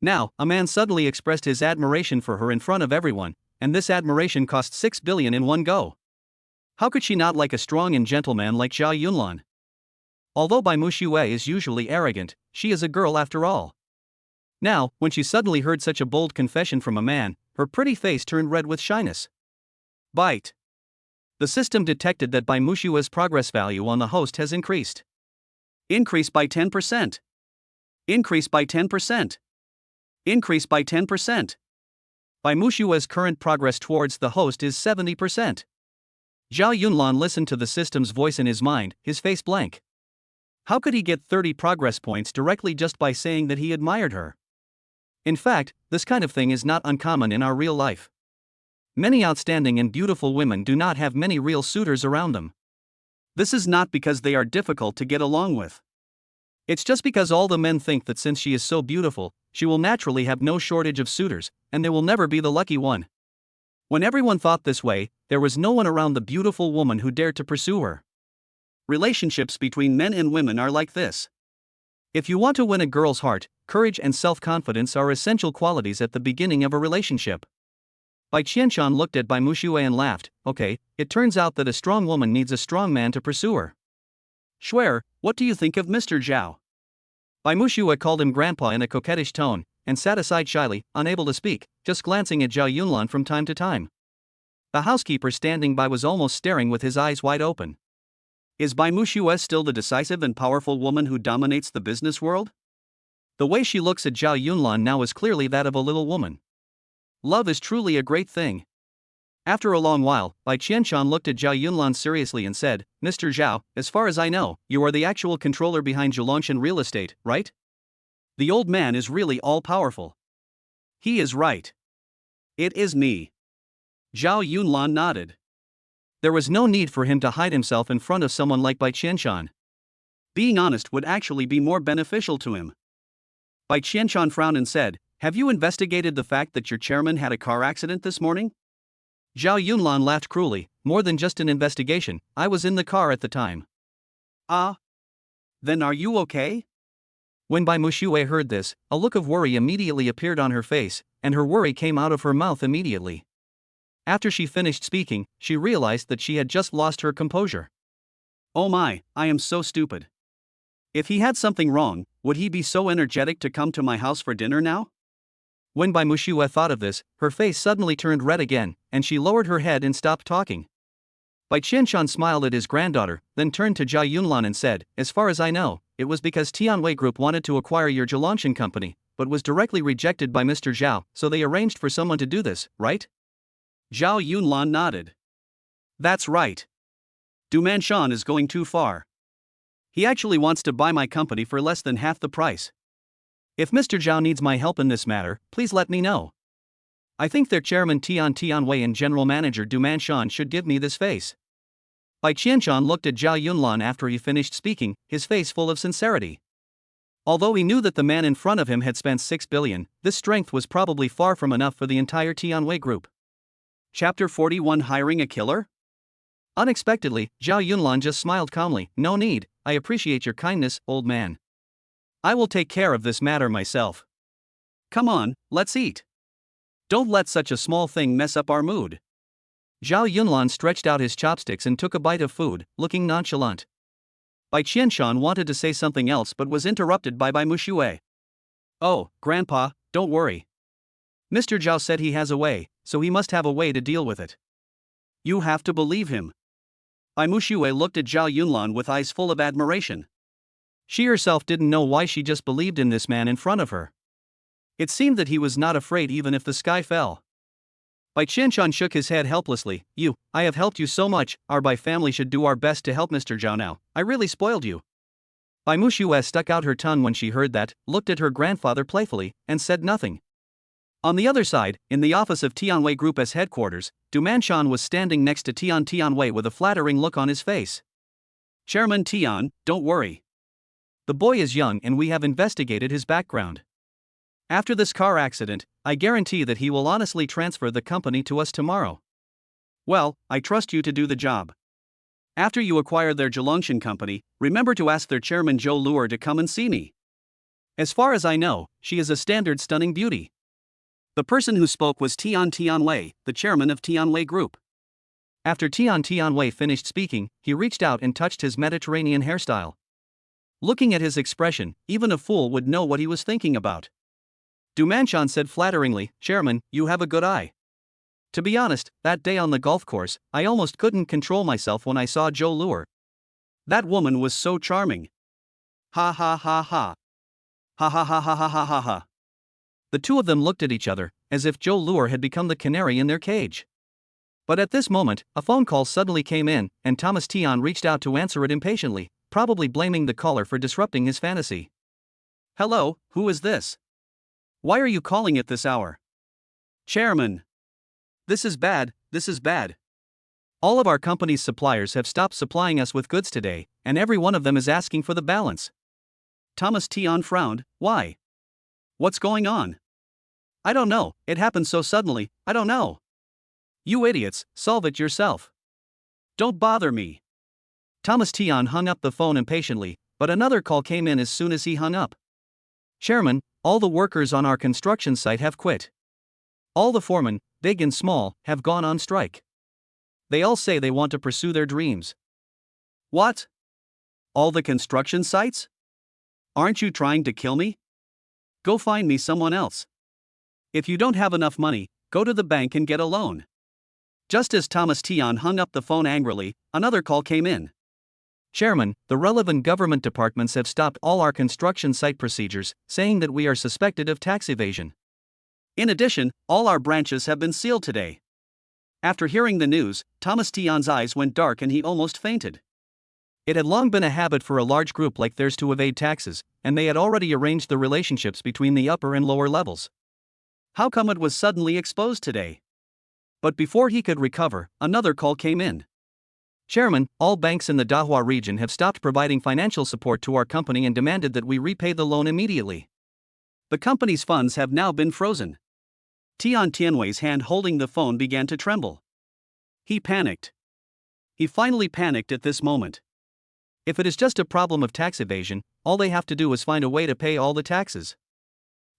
Speaker 1: Now, a man suddenly expressed his admiration for her in front of everyone, and this admiration cost 6 billion in one go. How could she not like a strong and gentle man like Zhao Yunlan? Although Bai Mushue is usually arrogant, she is a girl after all. Now, when she suddenly heard such a bold confession from a man, her pretty face turned red with shyness. Bite. The system detected that Bai Mushue's progress value on the host has increased. Increase by 10%. Increase by 10%. Increase by 10%. Bai Mushue's current progress towards the host is 70%. Zhao Yunlan listened to the system's voice in his mind, his face blank. How could he get 30 progress points directly just by saying that he admired her? In fact, this kind of thing is not uncommon in our real life. Many outstanding and beautiful women do not have many real suitors around them. This is not because they are difficult to get along with. It's just because all the men think that since she is so beautiful, she will naturally have no shortage of suitors, and they will never be the lucky one. When everyone thought this way, there was no one around the beautiful woman who dared to pursue her. Relationships between men and women are like this. If you want to win a girl's heart, courage and self-confidence are essential qualities at the beginning of a relationship. Bai Qianshan looked at Bai Mushue and laughed. Okay, it turns out that a strong woman needs a strong man to pursue her. Shuer, what do you think of Mr. Zhao? Bai Mushue called him grandpa in a coquettish tone, and sat aside shyly, unable to speak, just glancing at Zhao Yunlan from time to time. The housekeeper standing by was almost staring with his eyes wide open. Is Bai Mushue still the decisive and powerful woman who dominates the business world? The way she looks at Zhao Yunlan now is clearly that of a little woman. Love is truly a great thing. After a long while, Bai Qianshan looked at Zhao Yunlan seriously and said, Mr. Zhao, as far as I know, you are the actual controller behind Zhilongshan Real Estate, right? The old man is really all-powerful. He is right. It is me. Zhao Yunlan nodded. There was no need for him to hide himself in front of someone like Bai Qianshan. Being honest would actually be more beneficial to him. Bai Qianshan frowned and said, Have you investigated the fact that your chairman had a car accident this morning? Zhao Yunlan laughed cruelly. More than just an investigation, I was in the car at the time. Ah? Then are you okay? When Bai Mushue heard this, a look of worry immediately appeared on her face, and her worry came out of her mouth immediately. After she finished speaking, she realized that she had just lost her composure. Oh my, I am so stupid. If he had something wrong, would he be so energetic to come to my house for dinner now? When Bai Mushue thought of this, her face suddenly turned red again, and she lowered her head and stopped talking. Bai Qianshan smiled at his granddaughter, then turned to Zhao Yunlan and said, As far as I know, it was because Tianwei Group wanted to acquire your Zhilongshan company, but was directly rejected by Mr. Zhao, so they arranged for someone to do this, right? Zhao Yunlan nodded. That's right. Du Manshan is going too far. He actually wants to buy my company for less than half the price. If Mr. Zhao needs my help in this matter, please let me know. I think their chairman Tianwei and general manager Du Manshan should give me this face. Bai Qianshan looked at Zhao Yunlan after he finished speaking, his face full of sincerity. Although he knew that the man in front of him had spent 6 billion, this strength was probably far from enough for the entire Tianwei Group. Chapter 41 Hiring a Killer? Unexpectedly, Zhao Yunlan just smiled calmly. No need, I appreciate your kindness, old man. I will take care of this matter myself. Come on, let's eat. Don't let such a small thing mess up our mood. Zhao Yunlan stretched out his chopsticks and took a bite of food, looking nonchalant. Bai Qianshan wanted to say something else but was interrupted by Bai Mushue. Oh, Grandpa, don't worry. Mr. Zhao said he has a way, so he must have a way to deal with it. You have to believe him. Bai Mushue looked at Zhao Yunlan with eyes full of admiration. She herself didn't know why she just believed in this man in front of her. It seemed that he was not afraid even if the sky fell. Bai Qianshan shook his head helplessly. I have helped you so much, our Bai family should do our best to help Mr. Zhao now, I really spoiled you. Bai Mushue stuck out her tongue when she heard that, looked at her grandfather playfully, and said nothing. On the other side, in the office of Tianwei Group's headquarters, Du Manshan was standing next to Tianwei with a flattering look on his face. Chairman Tian, don't worry. The boy is young and we have investigated his background. After this car accident, I guarantee that he will honestly transfer the company to us tomorrow. Well, I trust you to do the job. After you acquire their Zhelongshan company, remember to ask their chairman Zhou Luer to come and see me. As far as I know, she is a standard stunning beauty. The person who spoke was Tianwei, the chairman of Tianwei Group. After Tianwei finished speaking, he reached out and touched his Mediterranean hairstyle. Looking at his expression, even a fool would know what he was thinking about. Du Manshan said flatteringly, Chairman, you have a good eye. To be honest, that day on the golf course, I almost couldn't control myself when I saw Zhou Luer. That woman was so charming. Ha ha ha ha. Ha ha ha ha ha ha ha ha. The two of them looked at each other, as if Zhou Luer had become the canary in their cage. But at this moment, a phone call suddenly came in, and Thomas Tian reached out to answer it impatiently, probably blaming the caller for disrupting his fantasy. Hello, who is this? Why are you calling at this hour? Chairman. This is bad, this is bad. All of our company's suppliers have stopped supplying us with goods today, and every one of them is asking for the balance. Thomas Tian frowned, why? What's going on? I don't know, it happened so suddenly, I don't know. You idiots, solve it yourself. Don't bother me. Thomas Tian hung up the phone impatiently, but another call came in as soon as he hung up. Chairman, all the workers on our construction site have quit. All the foremen, big and small, have gone on strike. They all say they want to pursue their dreams. What? All the construction sites? Aren't you trying to kill me? Go find me someone else. If you don't have enough money, go to the bank and get a loan. Just as Thomas Tian hung up the phone angrily, another call came in. Chairman, the relevant government departments have stopped all our construction site procedures, saying that we are suspected of tax evasion. In addition, all our branches have been sealed today. After hearing the news, Thomas Tian's eyes went dark and he almost fainted. It had long been a habit for a large group like theirs to evade taxes, and they had already arranged the relationships between the upper and lower levels. How come it was suddenly exposed today? But before he could recover, another call came in. Chairman, all banks in the Dahua region have stopped providing financial support to our company and demanded that we repay the loan immediately. The company's funds have now been frozen. Tianwei's hand holding the phone began to tremble. He panicked. He finally panicked at this moment. If it is just a problem of tax evasion, all they have to do is find a way to pay all the taxes.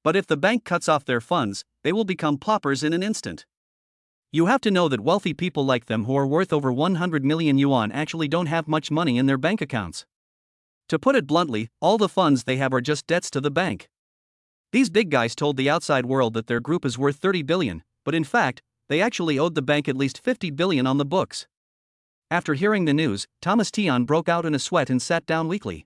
Speaker 1: But if the bank cuts off their funds, they will become paupers in an instant. You have to know that wealthy people like them who are worth over 100 million yuan actually don't have much money in their bank accounts. To put it bluntly, all the funds they have are just debts to the bank. These big guys told the outside world that their group is worth 30 billion, but in fact, they actually owed the bank at least 50 billion on the books. After hearing the news, Thomas Tian broke out in a sweat and sat down weakly.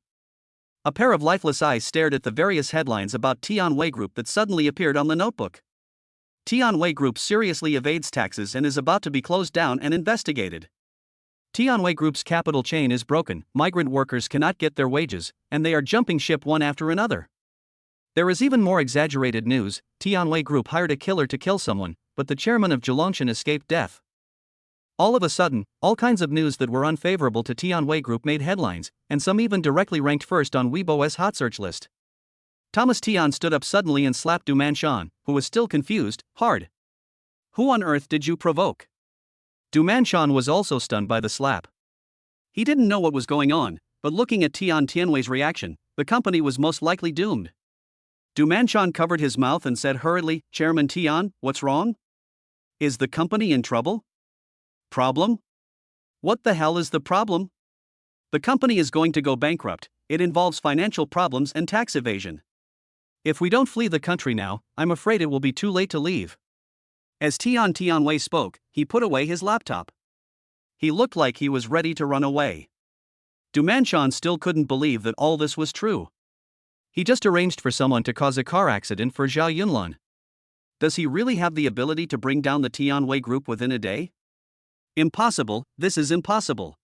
Speaker 1: A pair of lifeless eyes stared at the various headlines about Tianwei Group that suddenly appeared on the notebook. Tianwei Group seriously evades taxes and is about to be closed down and investigated. Tianwei Group's capital chain is broken, migrant workers cannot get their wages, and they are jumping ship one after another. There is even more exaggerated news, Tianwei Group hired a killer to kill someone, but the chairman of Zhelongshan escaped death. All of a sudden, all kinds of news that were unfavorable to Tianwei Group made headlines, and some even directly ranked first on Weibo's hot search list. Thomas Tian stood up suddenly and slapped Du Manshan, who was still confused, hard. Who on earth did you provoke? Du Manshan was also stunned by the slap. He didn't know what was going on, but looking at Tianwei's reaction, the company was most likely doomed. Du Manshan covered his mouth and said hurriedly, Chairman Tian, what's wrong? Is the company in trouble? Problem? What the hell is the problem? The company is going to go bankrupt. It involves financial problems and tax evasion. If we don't flee the country now, I'm afraid it will be too late to leave. As Tianwei spoke, he put away his laptop. He looked like he was ready to run away. Du Manshan still couldn't believe that all this was true. He just arranged for someone to cause a car accident for Zhao Yunlan. Does he really have the ability to bring down the Tianwei Group within a day? Impossible, this is impossible.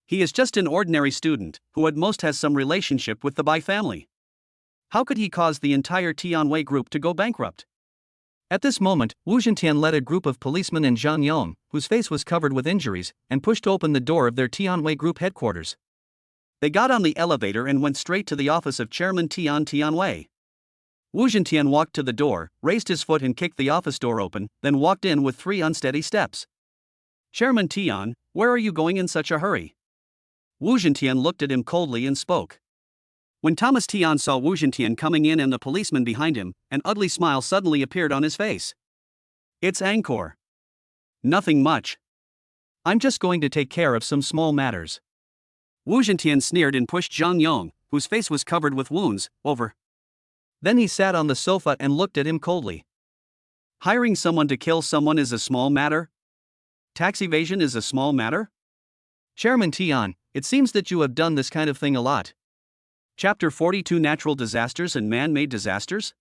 Speaker 1: He is just an ordinary student, who at most has some relationship with the Bai family. How could he cause the entire Tianwei Group to go bankrupt? At this moment, Wu Zhentian led a group of policemen and Zhang Yong, whose face was covered with injuries, and pushed open the door of their Tianwei group headquarters. They got on the elevator and went straight to the office of Chairman Tianwei. Wu Zhentian walked to the door, raised his foot and kicked the office door open, then walked in with 3 unsteady steps. "Chairman Tian, where are you going in such a hurry?" Wu Zhentian looked at him coldly and spoke. When Thomas Tian saw Wu Zhentian coming in and the policeman behind him, an ugly smile suddenly appeared on his face. "It's Angkor. Nothing much. I'm just going to take care of some small matters." Wu Zhentian sneered and pushed Zhang Yong, whose face was covered with wounds, over. Then he sat on the sofa and looked at him coldly. "Hiring someone to kill someone is a small matter? Tax evasion is a small matter? Chairman Tian, it seems that you have done this kind of thing a lot." Chapter 42: Natural Disasters and Man-Made Disasters?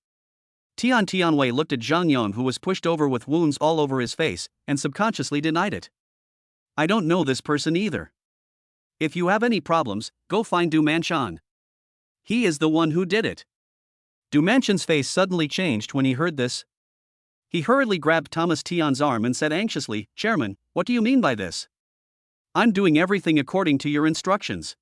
Speaker 1: Tianwei looked at Zhang Yong, who was pushed over with wounds all over his face, and subconsciously denied it. "I don't know this person either. If you have any problems, go find Du Manchan. He is the one who did it." Du Manchan's face suddenly changed when he heard this. He hurriedly grabbed Thomas Tian's arm and said anxiously, "Chairman, what do you mean by this? I'm doing everything according to your instructions."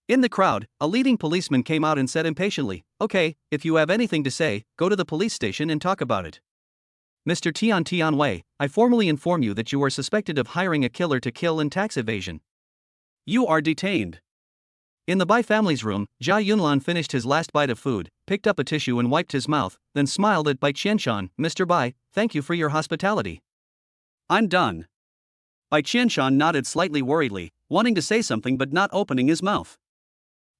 Speaker 1: In the crowd, a leading policeman came out and said impatiently, "Okay, if you have anything to say, go to the police station and talk about it. Mr. Tianwei, I formally inform you that you are suspected of hiring a killer to kill and tax evasion. You are detained." In the Bai family's room, Jia Yunlan finished his last bite of food, picked up a tissue and wiped his mouth, then smiled at Bai Qianshan. "Mr. Bai, thank you for your hospitality. I'm done." Bai Qianshan nodded slightly worriedly, wanting to say something but not opening his mouth.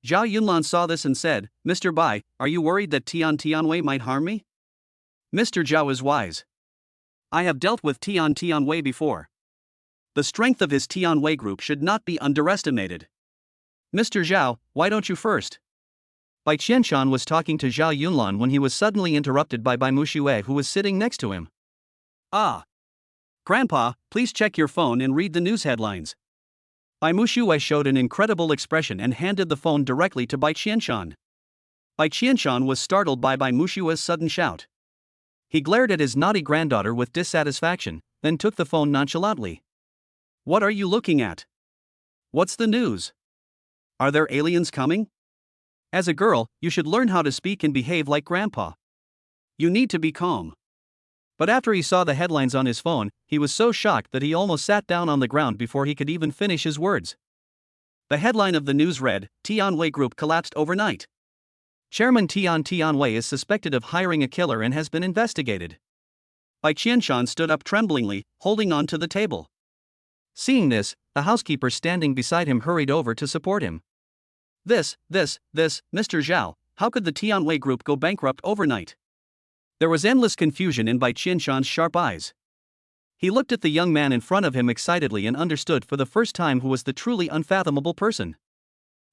Speaker 1: Zhao Yunlan saw this and said, "Mr. Bai, are you worried that Tianwei might harm me?" Mr. Zhao is wise. I have dealt with Tianwei before. The strength of his Tianwei group should not be underestimated. "Mr. Zhao, why don't you first?" Bai Qianshan was talking to Zhao Yunlan when he was suddenly interrupted by Bai Mushui, who was sitting next to him. "Ah. Grandpa, please check your phone and read the news headlines." Bai Mushui showed an incredible expression and handed the phone directly to Bai Qianshan. Bai Qianshan was startled by Bai Mushui's sudden shout. He glared at his naughty granddaughter with dissatisfaction, then took the phone nonchalantly. "What are you looking at? What's the news? Are there aliens coming? As a girl, you should learn how to speak and behave like grandpa. You need to be calm." But after he saw the headlines on his phone, he was so shocked that he almost sat down on the ground before he could even finish his words. The headline of the news read, "Tianwei Group collapsed overnight. Chairman Tianwei is suspected of hiring a killer and has been investigated." Bai Qianshan stood up tremblingly, holding on to the table. Seeing this, the housekeeper standing beside him hurried over to support him. This, Mr. Zhao, how could the Tianwei Group go bankrupt overnight?" There was endless confusion in Bai Qianshan's sharp eyes. He looked at the young man in front of him excitedly and understood for the first time who was the truly unfathomable person.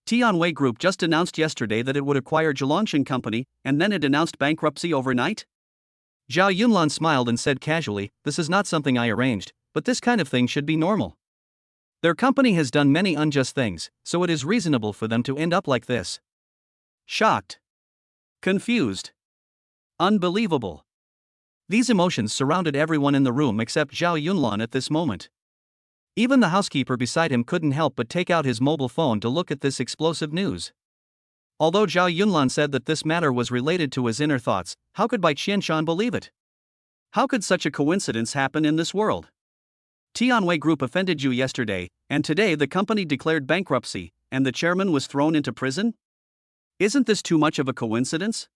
Speaker 1: Tianwei Group just announced yesterday that it would acquire Zhelongshan Company, and then it announced bankruptcy overnight? Zhao Yunlan smiled and said casually, "This is not something I arranged, but this kind of thing should be normal. Their company has done many unjust things, so it is reasonable for them to end up like this." Shocked. Confused. Unbelievable. These emotions surrounded everyone in the room except Zhao Yunlan at this moment. Even the housekeeper beside him couldn't help but take out his mobile phone to look at this explosive news. Although Zhao Yunlan said that this matter was related to his inner thoughts, how could Bai Qianshan believe it? How could such a coincidence happen in this world? Tianwei Group offended you yesterday, and today the company declared bankruptcy, and the chairman was thrown into prison? Isn't this too much of a coincidence?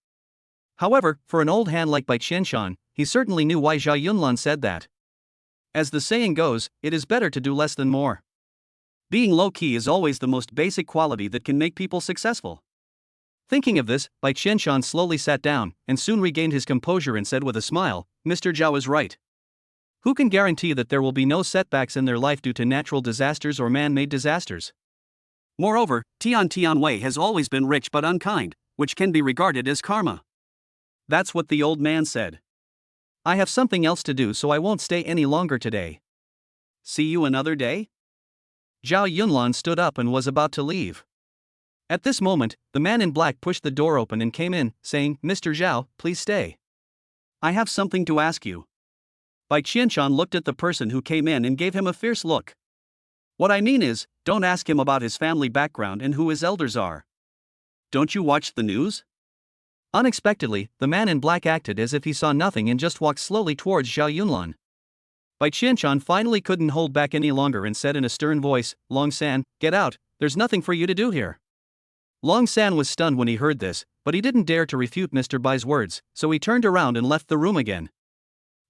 Speaker 1: However, for an old hand like Bai Qianshan, he certainly knew why Zhao Yunlan said that. As the saying goes, it is better to do less than more. Being low-key is always the most basic quality that can make people successful. Thinking of this, Bai Qianshan slowly sat down, and soon regained his composure and said with a smile, "Mr. Zhao is right. Who can guarantee that there will be no setbacks in their life due to natural disasters or man-made disasters? Moreover, Tianwei has always been rich but unkind, which can be regarded as karma." That's what the old man said. "I have something else to do, so I won't stay any longer today. See you another day?" Zhao Yunlan stood up and was about to leave. At this moment, the man in black pushed the door open and came in, saying, "Mr. Zhao, please stay." I have something to ask you. Bai Qianshan looked at the person who came in and gave him a fierce look. What I mean is, don't ask him about his family background and who his elders are. Don't you watch the news? Unexpectedly, the man in black acted as if he saw nothing and just walked slowly towards Zhao Yunlan. Bai Qianshan finally couldn't hold back any longer and said in a stern voice, Long San, get out, there's nothing for you to do here. Long San was stunned when he heard this, but he didn't dare to refute Mr. Bai's words, so he turned around and left the room again.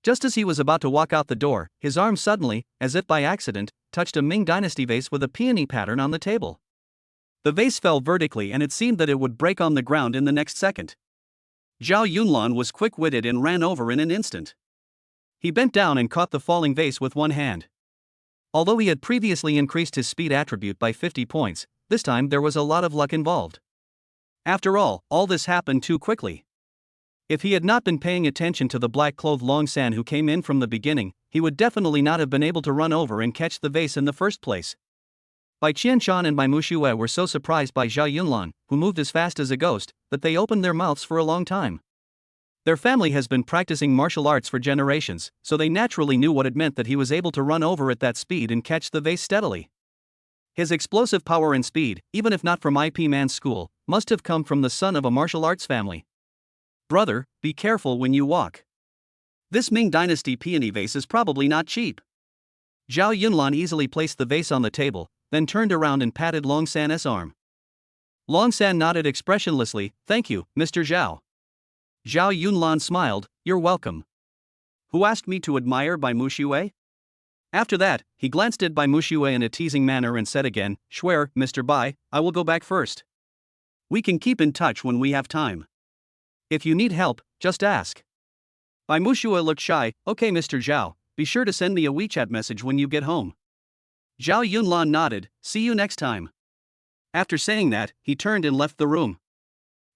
Speaker 1: Just as he was about to walk out the door, his arm suddenly, as if by accident, touched a Ming Dynasty vase with a peony pattern on the table. The vase fell vertically and it seemed that it would break on the ground in the next second. Zhao Yunlan was quick-witted and ran over in an instant. He bent down and caught the falling vase with one hand. Although he had previously increased his speed attribute by 50 points, this time there was a lot of luck involved. After all this happened too quickly. If he had not been paying attention to the black-clothed Long San who came in from the beginning, he would definitely not have been able to run over and catch the vase in the first place. Bai Qianshan and Bai Muxue were so surprised by Zhao Yunlan, who moved as fast as a ghost, that they opened their mouths for a long time. Their family has been practicing martial arts for generations, so they naturally knew what it meant that he was able to run over at that speed and catch the vase steadily. His explosive power and speed, even if not from IP Man's school, must have come from the son of a martial arts family. Brother, be careful when you walk. This Ming Dynasty peony vase is probably not cheap. Zhao Yunlan easily placed the vase on the table, then turned around and patted Long San's arm. Long San nodded expressionlessly, thank you, Mr. Zhao. Zhao Yunlan smiled, you're welcome. Who asked me to admire Bai Muxue? After that, he glanced at Bai Muxue in a teasing manner and said again, Swear, Mr. Bai, I will go back first. We can keep in touch when we have time. If you need help, just ask. Bai Muxue looked shy, okay Mr. Zhao, be sure to send me a WeChat message when you get home. Zhao Yunlan nodded, see you next time. After saying that, he turned and left the room.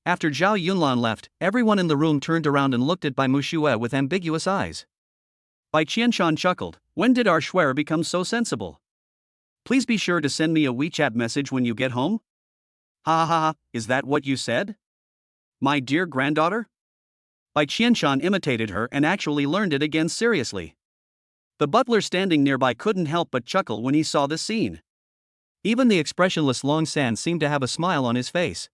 Speaker 1: After Zhao Yunlan left, everyone in the room turned around and looked at Bai Muxue with ambiguous eyes. Bai Qianshan chuckled, when did our Shuer become so sensible? Please be sure to send me a WeChat message when you get home? Ha ha ha, is that what you said? My dear granddaughter? Bai Qianshan imitated her and actually learned it again seriously. The butler standing nearby couldn't help but chuckle when he saw this scene. Even the expressionless Long San seemed to have a smile on his face.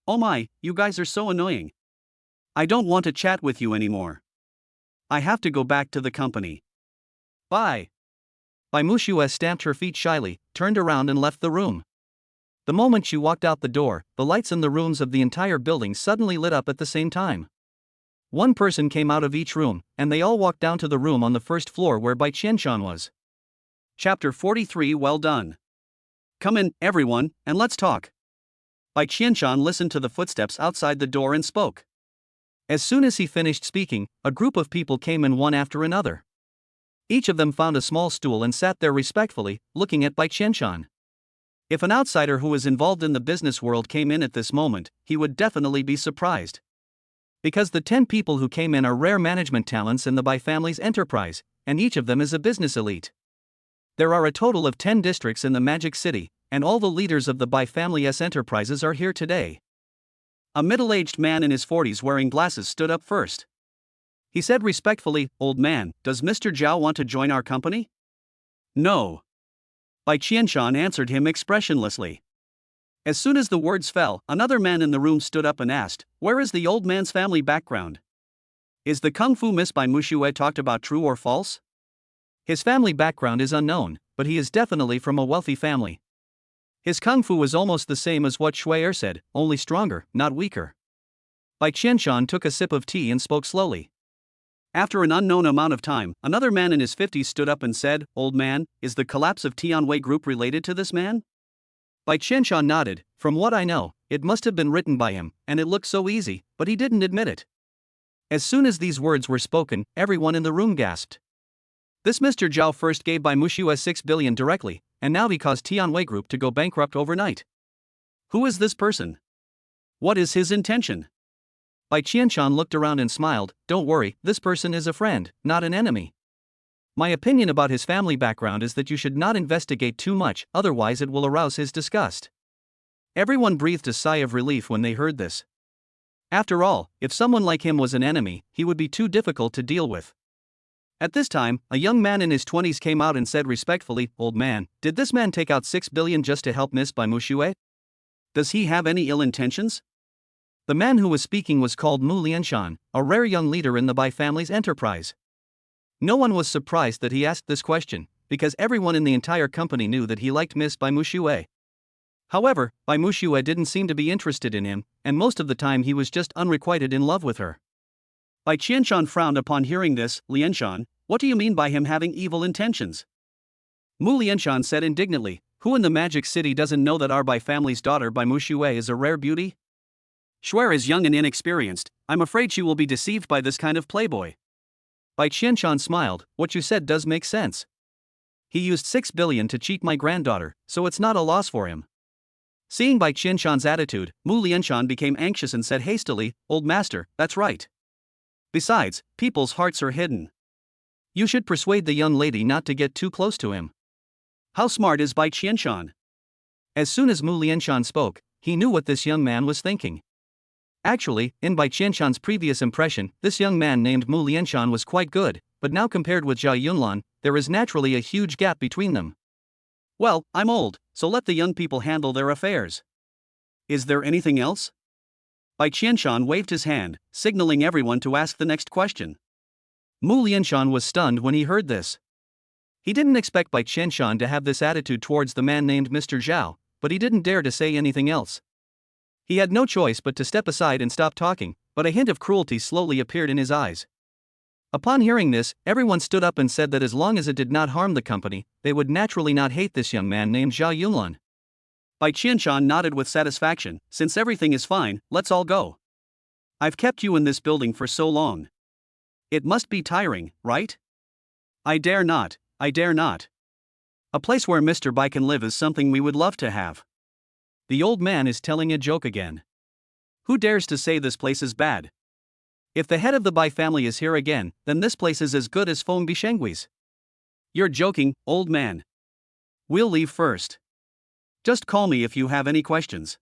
Speaker 1: Oh my, you guys are so annoying. I don't want to chat with you anymore. I have to go back to the company. Bye. Bai Muxue stamped her feet shyly, turned around and left the room. The moment she walked out the door, the lights in the rooms of the entire building suddenly lit up at the same time. One person came out of each room, and they all walked down to the room on the first floor where Bai Qianshan was. Chapter 43 Well done. Come in, everyone, and let's talk. Bai Qianshan listened to the footsteps outside the door and spoke. As soon as he finished speaking, a group of people came in one after another. Each of them found a small stool and sat there respectfully, looking at Bai Qianshan. If an outsider who was involved in the business world came in at this moment, he would definitely be surprised. Because the 10 people who came in are rare management talents in the Bai family's enterprise, and each of them is a business elite. There are a total of 10 districts in the Magic City, and all the leaders of the Bai family's enterprises are here today. A middle-aged man in his 40s wearing glasses stood up first. He said respectfully, Old man, does Mr. Zhao want to join our company? No. Bai Qianshan answered him expressionlessly. As soon as the words fell, another man in the room stood up and asked, where is the old man's family background? Is the Kung Fu Miss Bai Muxue talked about true or false? His family background is unknown, but he is definitely from a wealthy family. His Kung Fu is almost the same as what Shuer said, only stronger, not weaker. Bai Qianshan took a sip of tea and spoke slowly. After an unknown amount of time, another man in his 50s stood up and said, Old man, is the collapse of Tianwei Group related to this man? Bai Qianshan nodded, from what I know, it must have been written by him, and it looked so easy, but he didn't admit it. As soon as these words were spoken, everyone in the room gasped. This Mr. Zhao first gave Bai Muxue 6 billion directly, and now he caused Tianwei Group to go bankrupt overnight. Who is this person? What is his intention? Bai Qianshan looked around and smiled, don't worry, this person is a friend, not an enemy. My opinion about his family background is that you should not investigate too much, otherwise it will arouse his disgust. Everyone breathed a sigh of relief when they heard this. After all, if someone like him was an enemy, he would be too difficult to deal with. At this time, a young man in his 20s came out and said respectfully, "Old man, did this man take out 6 billion just to help Miss Bai Mushue? Does he have any ill intentions?" The man who was speaking was called Mu Lianshan, a rare young leader in the Bai family's enterprise. No one was surprised that he asked this question, because everyone in the entire company knew that he liked Miss Bai Mushue. However, Bai Mushue didn't seem to be interested in him, and most of the time he was just unrequited in love with her. Bai Qianshan frowned upon hearing this. "Lianshan, what do you mean by him having evil intentions?" Mu Lianshan said indignantly, "Who in the Magic City doesn't know that our Bai family's daughter Bai Mushue is a rare beauty? Shuer is young and inexperienced, I'm afraid she will be deceived by this kind of playboy." Bai Qianshan smiled, "What you said does make sense. He used 6 billion to cheat my granddaughter, so it's not a loss for him." Seeing Bai Qianshan's attitude, Mu Lianshan became anxious and said hastily, "Old master, that's right. Besides, people's hearts are hidden. You should persuade the young lady not to get too close to him." How smart is Bai Qianshan? As soon as Mu Lianshan spoke, he knew what this young man was thinking. Actually, in Bai Qianshan's previous impression, this young man named Mu Lianshan was quite good, but now compared with Zhao Yunlan, there is naturally a huge gap between them. "Well, I'm old, so let the young people handle their affairs. Is there anything else?" Bai Qianshan waved his hand, signaling everyone to ask the next question. Mu Lianshan was stunned when he heard this. He didn't expect Bai Qianshan to have this attitude towards the man named Mr. Zhao, but he didn't dare to say anything else. He had no choice but to step aside and stop talking, but a hint of cruelty slowly appeared in his eyes. Upon hearing this, everyone stood up and said that as long as it did not harm the company, they would naturally not hate this young man named Zhao Yunlan. Bai Qianshan nodded with satisfaction. "Since everything is fine, let's all go. I've kept you in this building for so long. It must be tiring, right?" I dare not. A place where Mr. Bai can live is something we would love to have." The old man is telling a joke again. Who dares to say this place is bad? If the head of the Bai family is here again, then this place is as good as Feng Bishenggui's. You're joking, old man. We'll leave first. Just call me if you have any questions.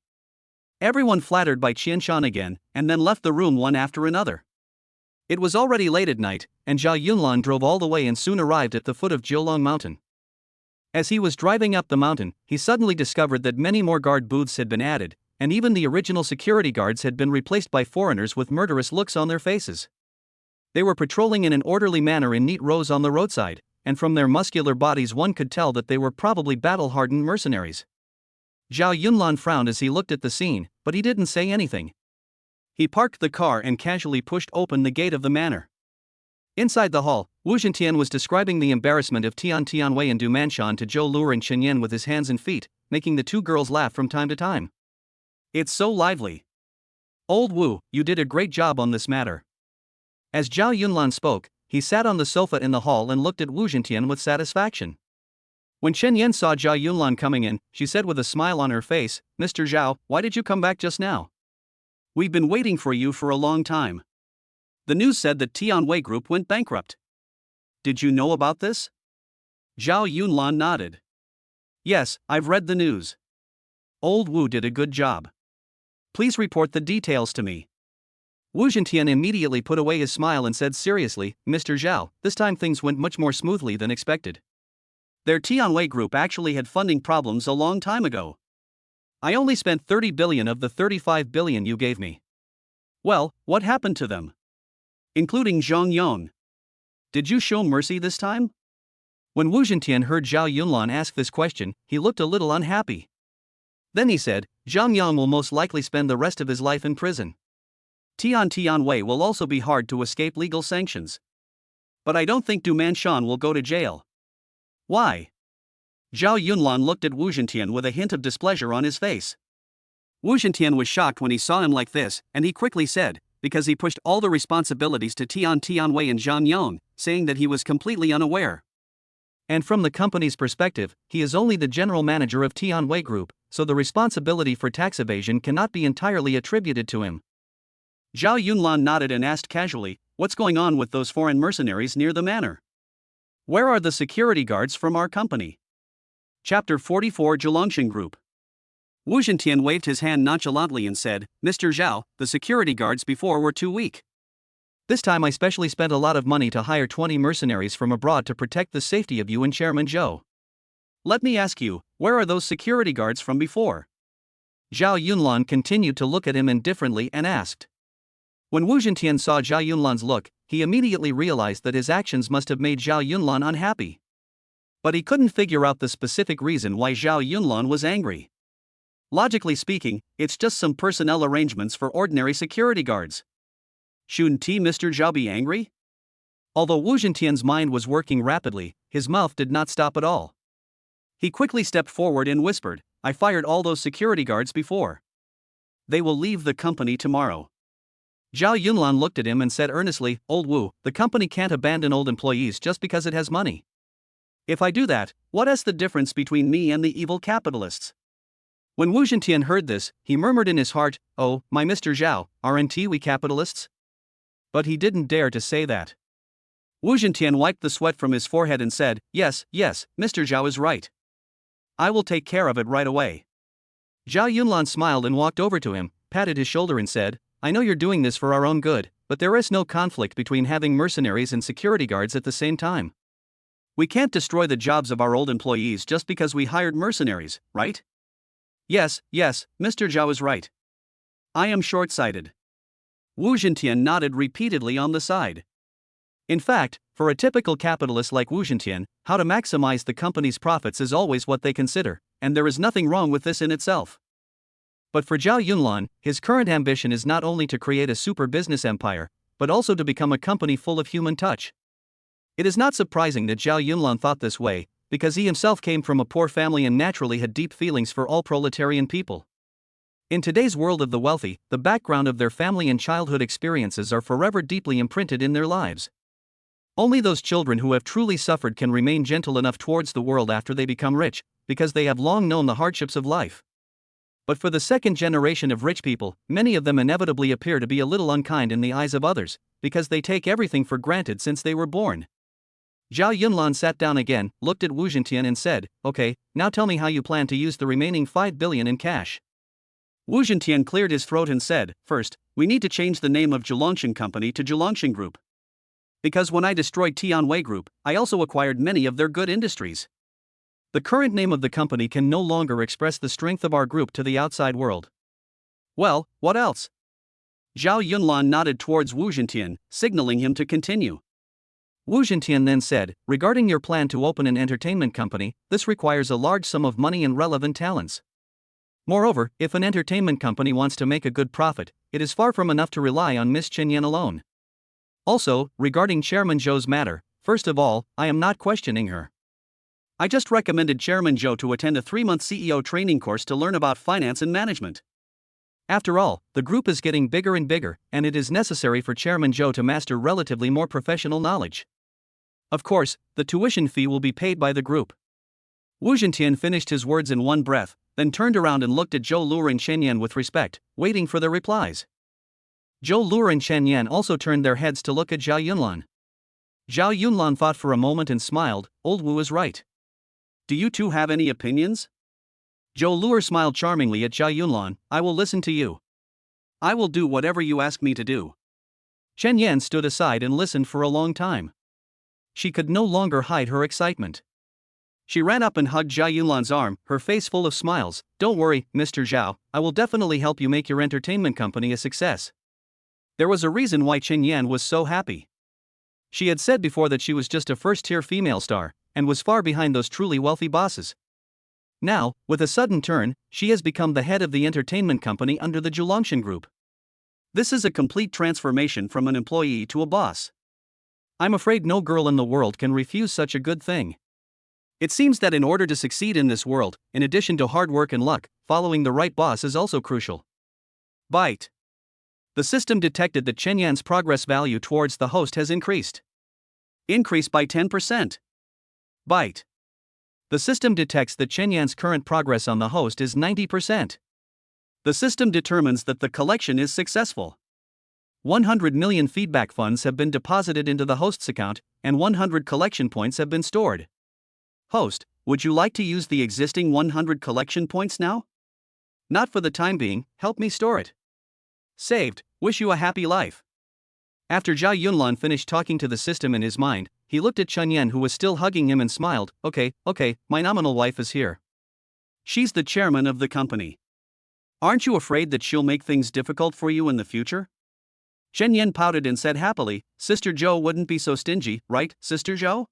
Speaker 1: Everyone flattered Bai Qianshan again, and then left the room one after another. It was already late at night, and Zhao Yunlan drove all the way and soon arrived at the foot of Jiulong Mountain. As he was driving up the mountain, he suddenly discovered that many more guard booths had been added, and even the original security guards had been replaced by foreigners with murderous looks on their faces. They were patrolling in an orderly manner in neat rows on the roadside, and from their muscular bodies one could tell that they were probably battle-hardened mercenaries. Zhao Yunlan frowned as he looked at the scene, but he didn't say anything. He parked the car and casually pushed open the gate of the manor. Inside the hall, Wu Zhentian was describing the embarrassment of Tianwei and Du Manshan to Zhou Luer and Chen Yan with his hands and feet, making the two girls laugh from time to time. "It's so lively. Old Wu, you did a great job on this matter." As Zhao Yunlan spoke, he sat on the sofa in the hall and looked at Wu Zhentian with satisfaction. When Chen Yan saw Zhao Yunlan coming in, she said with a smile on her face, "Mr. Zhao, why did you come back just now? We've been waiting for you for a long time. The news said that Tianwei Group went bankrupt. Did you know about this?" Zhao Yunlan nodded. "Yes, I've read the news. Old Wu did a good job. Please report the details to me." Wu Zhentian immediately put away his smile and said seriously, "Mr. Zhao, this time things went much more smoothly than expected. Their Tianwei Group actually had funding problems a long time ago. I only spent 30 billion of the 35 billion you gave me. Well, what happened to them? Including Zhang Yong. Did you show mercy this time?" When Wu Zhentian heard Zhao Yunlan ask this question, he looked a little unhappy. Then he said, "Zhang Yang will most likely spend the rest of his life in prison. Tianwei will also be hard to escape legal sanctions. But I don't think Du Manshan will go to jail." "Why?" Zhao Yunlan looked at Wu Zhentian with a hint of displeasure on his face. Wu Zhentian was shocked when he saw him like this, and he quickly said, "Because he pushed all the responsibilities to Tianwei and Zhang Yang, saying that he was completely unaware. And from the company's perspective, he is only the general manager of Tianwei Group, so the responsibility for tax evasion cannot be entirely attributed to him." Zhao Yunlan nodded and asked casually, "What's going on with those foreign mercenaries near the manor? Where are the security guards from our company?" Chapter 44 Zhelongshan Group. Wu Zhentian waved his hand nonchalantly and said, Mr. Zhao, the security guards before were too weak. This time I specially spent a lot of money to hire 20 mercenaries from abroad to protect the safety of you and Chairman Zhou. Let me ask you, where are those security guards from before? Zhao Yunlan continued to look at him indifferently and asked. When Wu Zhentian saw Zhao Yunlan's look, he immediately realized that his actions must have made Zhao Yunlan unhappy. But he couldn't figure out the specific reason why Zhao Yunlan was angry. Logically speaking, it's just some personnel arrangements for ordinary security guards. Shouldn't Mr. Zhao be angry? Although Wu Zhentian's mind was working rapidly, his mouth did not stop at all. He quickly stepped forward and whispered, I fired all those security guards before. They will leave the company tomorrow. Zhao Yunlan looked at him and said earnestly, Old Wu, the company can't abandon old employees just because it has money. If I do that, what is the difference between me and the evil capitalists? When Wu Zhentian heard this, he murmured in his heart, Oh, my Mr. Zhao, aren't we capitalists? But he didn't dare to say that. Wu Zhentian wiped the sweat from his forehead and said, Yes, Mr. Zhao is right. I will take care of it right away. Zhao Yunlan smiled and walked over to him, patted his shoulder and said, I know you're doing this for our own good, but there is no conflict between having mercenaries and security guards at the same time. We can't destroy the jobs of our old employees just because we hired mercenaries, right? Yes, Mr. Zhao is right. I am short-sighted. Wu Zhentian nodded repeatedly on the side. In fact, for a typical capitalist like Wu Zhentian, how to maximize the company's profits is always what they consider, and there is nothing wrong with this in itself. But for Zhao Yunlan, his current ambition is not only to create a super business empire, but also to become a company full of human touch. It is not surprising that Zhao Yunlan thought this way, because he himself came from a poor family and naturally had deep feelings for all proletarian people. In today's world of the wealthy, the background of their family and childhood experiences are forever deeply imprinted in their lives. Only those children who have truly suffered can remain gentle enough towards the world after they become rich, because they have long known the hardships of life. But for the second generation of rich people, many of them inevitably appear to be a little unkind in the eyes of others, because they take everything for granted since they were born. Zhao Yunlan sat down again, looked at Wu Zhentian and said, Okay, now tell me how you plan to use the remaining 5 billion in cash. Wu Zhentian cleared his throat and said, First, we need to change the name of Zhilongshan Company to Zhilongshan Group. Because when I destroyed Tianwei Group, I also acquired many of their good industries. The current name of the company can no longer express the strength of our group to the outside world. Well, what else? Zhao Yunlan nodded towards Wu Zhentian, signaling him to continue. Wu Zhentian then said, Regarding your plan to open an entertainment company, this requires a large sum of money and relevant talents. Moreover, if an entertainment company wants to make a good profit, it is far from enough to rely on Miss Chen Yan alone. Also, regarding Chairman Zhou's matter, first of all, I am not questioning her. I just recommended Chairman Zhou to attend a 3-month CEO training course to learn about finance and management. After all, the group is getting bigger and bigger, and it is necessary for Chairman Zhou to master relatively more professional knowledge. Of course, the tuition fee will be paid by the group. Wu Zhentian finished his words in one breath, then turned around and looked at Zhou Luer and Chen Yan with respect, waiting for their replies. Zhou Luer and Chen Yan also turned their heads to look at Zhao Yunlan. Zhao Yunlan thought for a moment and smiled, Old Wu is right. Do you two have any opinions? Zhou Luer smiled charmingly at Zhao Yunlan, I will listen to you. I will do whatever you ask me to do. Chen Yan stood aside and listened for a long time. She could no longer hide her excitement. She ran up and hugged Zhao Yunlan's arm, her face full of smiles. Don't worry, Mr. Zhao, I will definitely help you make your entertainment company a success. There was a reason why Chen Yan was so happy. She had said before that she was just a first-tier female star, and was far behind those truly wealthy bosses. Now, with a sudden turn, she has become the head of the entertainment company under the Zhilongshan Group. This is a complete transformation from an employee to a boss. I'm afraid no girl in the world can refuse such a good thing. It seems that in order to succeed in this world, in addition to hard work and luck, following the right boss is also crucial. Bite. The system detected that Chen Yan's progress value towards the host has increased. Increased by 10%. Bite. The system detects that Chen Yan's current progress on the host is 90%. The system determines that the collection is successful. 100 million feedback funds have been deposited into the host's account, and 100 collection points have been stored. Host, would you like to use the existing 100 collection points now? Not for the time being, help me store it. Saved, wish you a happy life. After Zhao Yunlan finished talking to the system in his mind, he looked at Chen Yan, who was still hugging him, and smiled. Okay, my nominal wife is here. She's the chairman of the company. Aren't you afraid that she'll make things difficult for you in the future? Chen Yan pouted and said happily, Sister Zhou wouldn't be so stingy, right, Sister Zhou?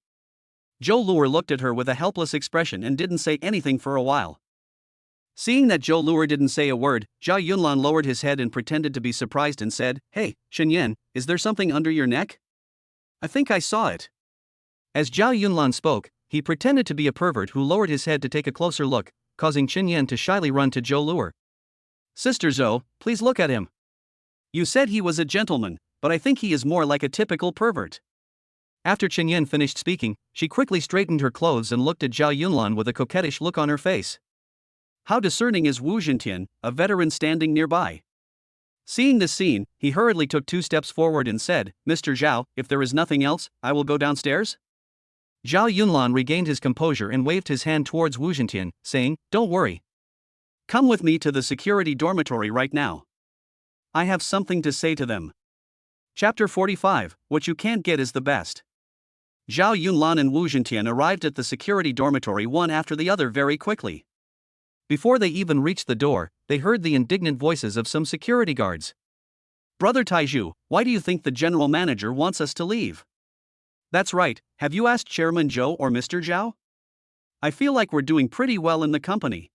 Speaker 1: Zhou Luer looked at her with a helpless expression and didn't say anything for a while. Seeing that Zhou Luer didn't say a word, Zhao Yunlan lowered his head and pretended to be surprised and said, Hey, Chen Yan, is there something under your neck? I think I saw it. As Zhao Yunlan spoke, he pretended to be a pervert who lowered his head to take a closer look, causing Chen Yan to shyly run to Zhou Luer. Sister Zhou, please look at him. You said he was a gentleman, but I think he is more like a typical pervert. After Chen Yan finished speaking, she quickly straightened her clothes and looked at Zhao Yunlan with a coquettish look on her face. How discerning is Wu Zhentian, a veteran standing nearby. Seeing this scene, he hurriedly took 2 steps forward and said, Mr. Zhao, if there is nothing else, I will go downstairs. Zhao Yunlan regained his composure and waved his hand towards Wu Zhentian, saying, Don't worry. Come with me to the security dormitory right now. I have something to say to them. Chapter 45, What You Can't Get is the Best. Zhao Yunlan and Wu Zhentian arrived at the security dormitory one after the other very quickly. Before they even reached the door, they heard the indignant voices of some security guards. Brother Taizhu, why do you think the general manager wants us to leave? That's right, have you asked Chairman Zhou or Mr. Zhao? I feel like we're doing pretty well in the company.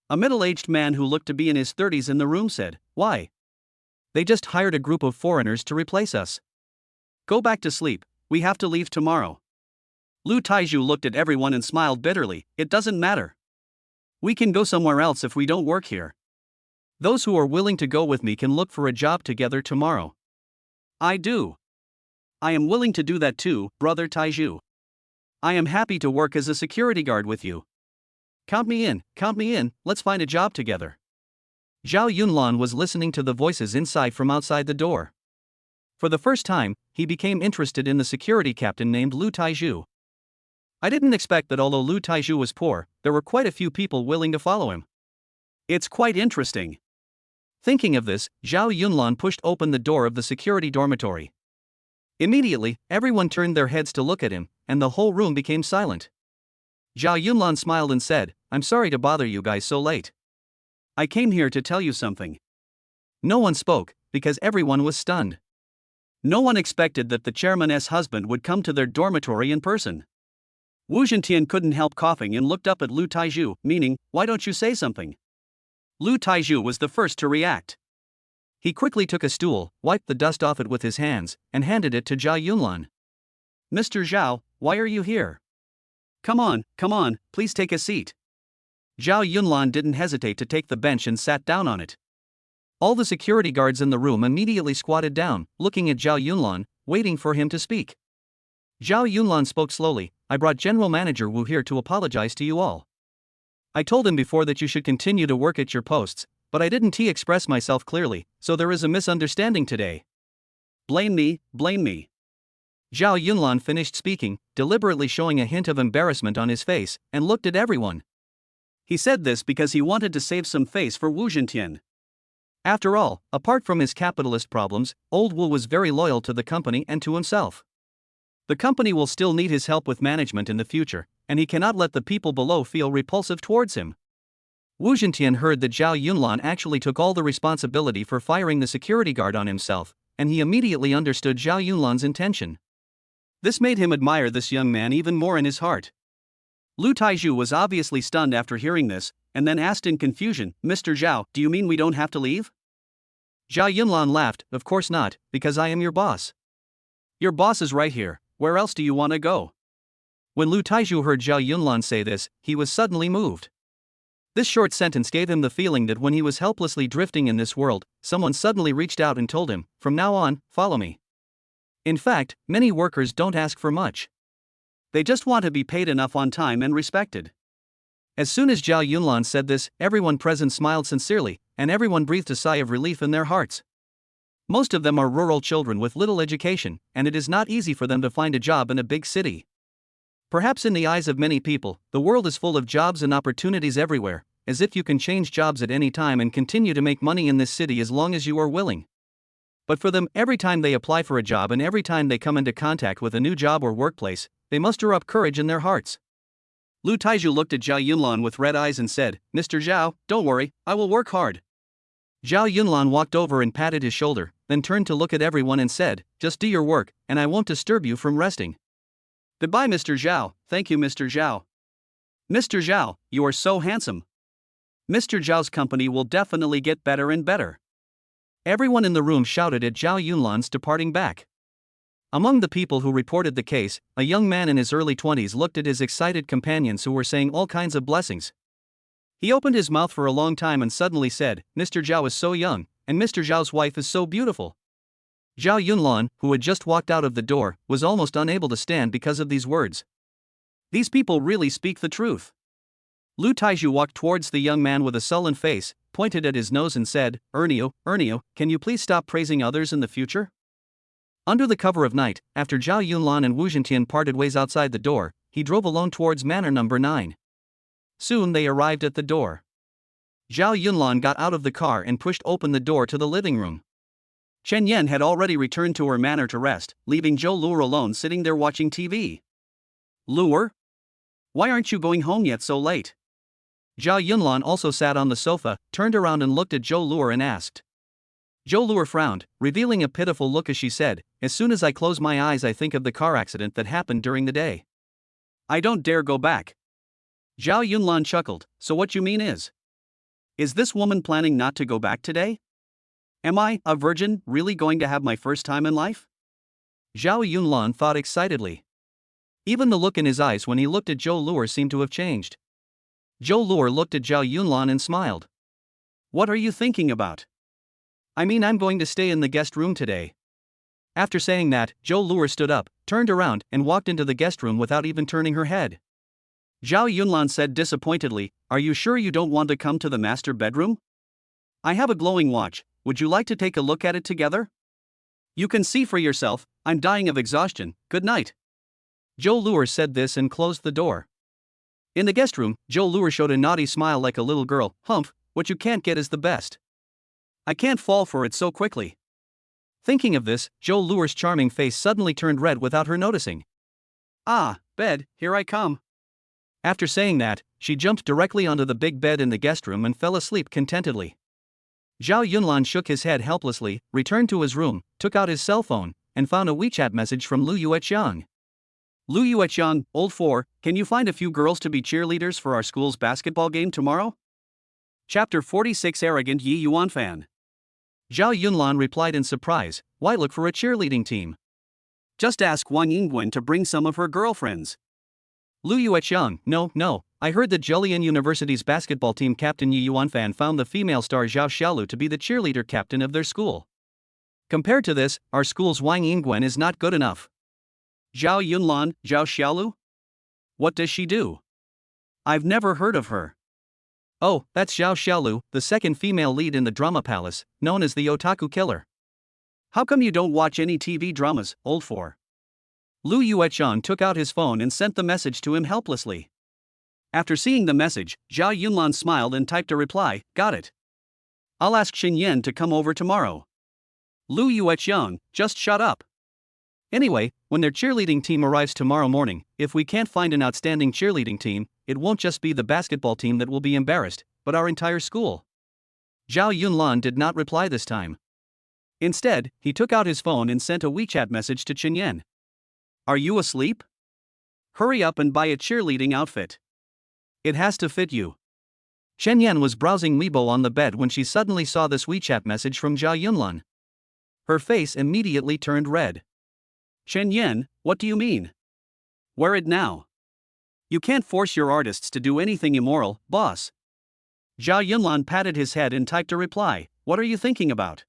Speaker 1: A middle-aged man who looked to be in his 30s in the room said, Why? They just hired a group of foreigners to replace us. Go back to sleep, we have to leave tomorrow. Lu Taizhu looked at everyone and smiled bitterly, It doesn't matter. We can go somewhere else if we don't work here. Those who are willing to go with me can look for a job together tomorrow. I do. I am willing to do that too, Brother Taizhu. I am happy to work as a security guard with you. Count me in, let's find a job together. Zhao Yunlan was listening to the voices inside from outside the door. For the first time, he became interested in the security captain named Lu Taizhu. I didn't expect that although Lu Taizhu was poor, there were quite a few people willing to follow him. It's quite interesting. Thinking of this, Zhao Yunlan pushed open the door of the security dormitory. Immediately, everyone turned their heads to look at him, and the whole room became silent. Zhao Yunlan smiled and said, I'm sorry to bother you guys so late. I came here to tell you something. No one spoke, because everyone was stunned. No one expected that the chairman's husband would come to their dormitory in person. Wu Zhentian couldn't help coughing and looked up at Lu Taizhu, meaning, why don't you say something? Lu Taizhu was the first to react. He quickly took a stool, wiped the dust off it with his hands, and handed it to Zhao Yunlan. Mr. Zhao, why are you here? Come on, please take a seat. Zhao Yunlan didn't hesitate to take the bench and sat down on it. All the security guards in the room immediately squatted down, looking at Zhao Yunlan, waiting for him to speak. Zhao Yunlan spoke slowly, I brought General Manager Wu here to apologize to you all. I told him before that you should continue to work at your posts, but I didn't express myself clearly, so there is a misunderstanding today. Blame me. Zhao Yunlan finished speaking, deliberately showing a hint of embarrassment on his face, and looked at everyone. He said this because he wanted to save some face for Wu Zhentian. After all, apart from his capitalist problems, old Wu was very loyal to the company and to himself. The company will still need his help with management in the future, and he cannot let the people below feel repulsive towards him. Wu Zhentian heard that Zhao Yunlan actually took all the responsibility for firing the security guard on himself, and he immediately understood Zhao Yunlan's intention. This made him admire this young man even more in his heart. Lu Taizhu was obviously stunned after hearing this, and then asked in confusion, Mr. Zhao, do you mean we don't have to leave? Zhao Yunlan laughed, Of course not, because I am your boss. Your boss is right here, where else do you want to go? When Lu Taizhu heard Zhao Yunlan say this, he was suddenly moved. This short sentence gave him the feeling that when he was helplessly drifting in this world, someone suddenly reached out and told him, From now on, follow me. In fact, many workers don't ask for much. They just want to be paid enough on time and respected. As soon as Zhao Yunlan said this, everyone present smiled sincerely, and everyone breathed a sigh of relief in their hearts. Most of them are rural children with little education, and it is not easy for them to find a job in a big city. Perhaps in the eyes of many people, the world is full of jobs and opportunities everywhere, as if you can change jobs at any time and continue to make money in this city as long as you are willing. But for them, every time they apply for a job and every time they come into contact with a new job or workplace, they muster up courage in their hearts. Lu Taiju looked at Zhao Yunlan with red eyes and said, "Mr. Zhao, don't worry, I will work hard." Zhao Yunlan walked over and patted his shoulder, then turned to look at everyone and said, "Just do your work, and I won't disturb you from resting." "Goodbye, Mr. Zhao." "Thank you, Mr. Zhao." "Mr. Zhao, you are so handsome." "Mr. Zhao's company will definitely get better and better." Everyone in the room shouted at Zhao Yunlan's departing back. Among the people who reported the case, a young man in his early 20s looked at his excited companions who were saying all kinds of blessings. He opened his mouth for a long time and suddenly said, "Mr. Zhao is so young, and Mr. Zhao's wife is so beautiful." Zhao Yunlan, who had just walked out of the door, was almost unable to stand because of these words. These people really speak the truth. Lu Taiju walked towards the young man with a sullen face, pointed at his nose and said, Ernio, can you please stop praising others in the future?" Under the cover of night, after Zhao Yunlan and Wu Zhentian parted ways outside the door, he drove alone towards manor number 9. Soon they arrived at the door. Zhao Yunlan got out of the car and pushed open the door to the living room. Chen Yan had already returned to her manor to rest, leaving Zhou Luer alone sitting there watching TV. "Luer? Why aren't you going home yet so late?" Zhao Yunlan also sat on the sofa, turned around and looked at Zhou Luer and asked. Zhou Luer frowned, revealing a pitiful look as she said, "As soon as I close my eyes I think of the car accident that happened during the day. I don't dare go back." Zhao Yunlan chuckled, "So what you mean is this woman planning not to go back today? Am I, a virgin, really going to have my first time in life?" Zhao Yunlan thought excitedly. Even the look in his eyes when he looked at Zhou Luer seemed to have changed. Zhou Luer looked at Zhao Yunlan and smiled. "What are you thinking about?" "I mean, I'm going to stay in the guest room today." After saying that, Zhou Luer stood up, turned around, and walked into the guest room without even turning her head. Zhao Yunlan said disappointedly, "Are you sure you don't want to come to the master bedroom? I have a glowing watch, would you like to take a look at it together? You can see for yourself, I'm dying of exhaustion, good night." Zhou Luer said this and closed the door. In the guest room, Zhou Luer showed a naughty smile like a little girl. "Humph, what you can't get is the best. I can't fall for it so quickly." Thinking of this, Zhou Luer's charming face suddenly turned red without her noticing. "Ah, bed, here I come." After saying that, she jumped directly onto the big bed in the guest room and fell asleep contentedly. Zhao Yunlan shook his head helplessly, returned to his room, took out his cell phone, and found a WeChat message from Lu Yueqiang. "Lu Yueqiang, old 4, can you find a few girls to be cheerleaders for our school's basketball game tomorrow?" Chapter 46 Arrogant Yi Yuan Fan. Zhao Yunlan replied in surprise, "Why look for a cheerleading team? Just ask Wang Yingwen to bring some of her girlfriends." Lu Yueqiang, no, I heard that Julian University's basketball team captain Yi Yuanfan found the female star Zhao Xiaolu to be the cheerleader captain of their school. Compared to this, our school's Wang Yingwen is not good enough. Zhao Yunlan, Zhao Xiaolu? What does she do? I've never heard of her. Oh, that's Zhao Xiaolu, the second female lead in the drama palace, known as the Otaku Killer. How come you don't watch any TV dramas, old 4? Lu Yueqiang took out his phone and sent the message to him helplessly. After seeing the message, Zhao Yunlan smiled and typed a reply, "Got it. I'll ask Xin Yan to come over tomorrow." Lu Yueqiang, just shut up. Anyway, when their cheerleading team arrives tomorrow morning, if we can't find an outstanding cheerleading team, it won't just be the basketball team that will be embarrassed, but our entire school. Zhao Yunlan did not reply this time. Instead, he took out his phone and sent a WeChat message to Chen Yan. "Are you asleep? Hurry up and buy a cheerleading outfit. It has to fit you." Chen Yan was browsing Weibo on the bed when she suddenly saw this WeChat message from Zhao Yunlan. Her face immediately turned red. "Chen Yan, what do you mean? Wear it now. You can't force your artists to do anything immoral, boss." Zhao Yunlan patted his head and typed a reply, "What are you thinking about?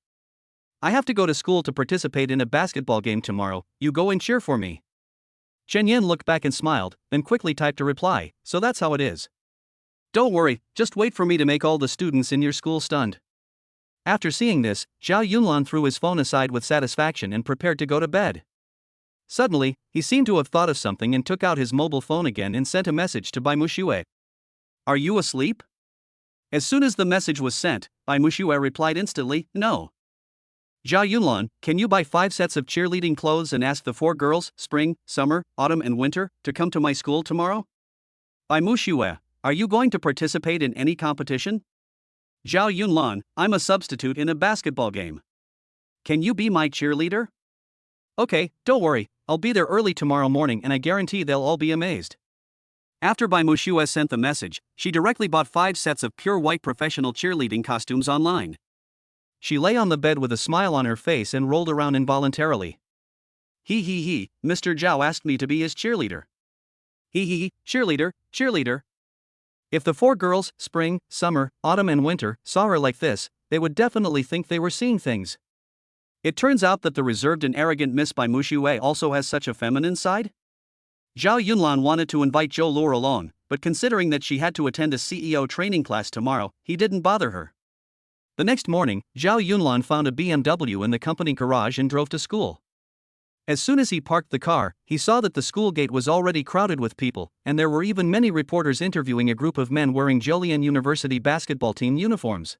Speaker 1: I have to go to school to participate in a basketball game tomorrow, you go and cheer for me." Chen Yan looked back and smiled, then quickly typed a reply, "So that's how it is. Don't worry, just wait for me to make all the students in your school stunned." After seeing this, Zhao Yunlan threw his phone aside with satisfaction and prepared to go to bed. Suddenly, he seemed to have thought of something and took out his mobile phone again and sent a message to Bai Muxue. "Are you asleep? As soon as the message was sent, Bai Mushue replied instantly, no. Jia Yunlan, can you buy 5 sets of cheerleading clothes and ask the 4 girls, spring, summer, autumn and winter, to come to my school tomorrow? Bai Mushue, are you going to participate in any competition? Zhao Yunlan, I'm a substitute in a basketball game. Can you be my cheerleader? Okay, don't worry, I'll be there early tomorrow morning and I guarantee they'll all be amazed. After Bai Mushue sent the message, she directly bought 5 sets of pure white professional cheerleading costumes online. She lay on the bed with a smile on her face and rolled around involuntarily. He, Mr. Zhao asked me to be his cheerleader. He, cheerleader, cheerleader. If the 4 girls, spring, summer, autumn and winter, saw her like this, they would definitely think they were seeing things. It turns out that the reserved and arrogant Miss Bai Mushue also has such a feminine side? Zhao Yunlan wanted to invite Zhou Luo along, but considering that she had to attend a CEO training class tomorrow, he didn't bother her. The next morning, Zhao Yunlan found a BMW in the company garage and drove to school. As soon as he parked the car, he saw that the school gate was already crowded with people, and there were even many reporters interviewing a group of men wearing Zhejiang University basketball team uniforms.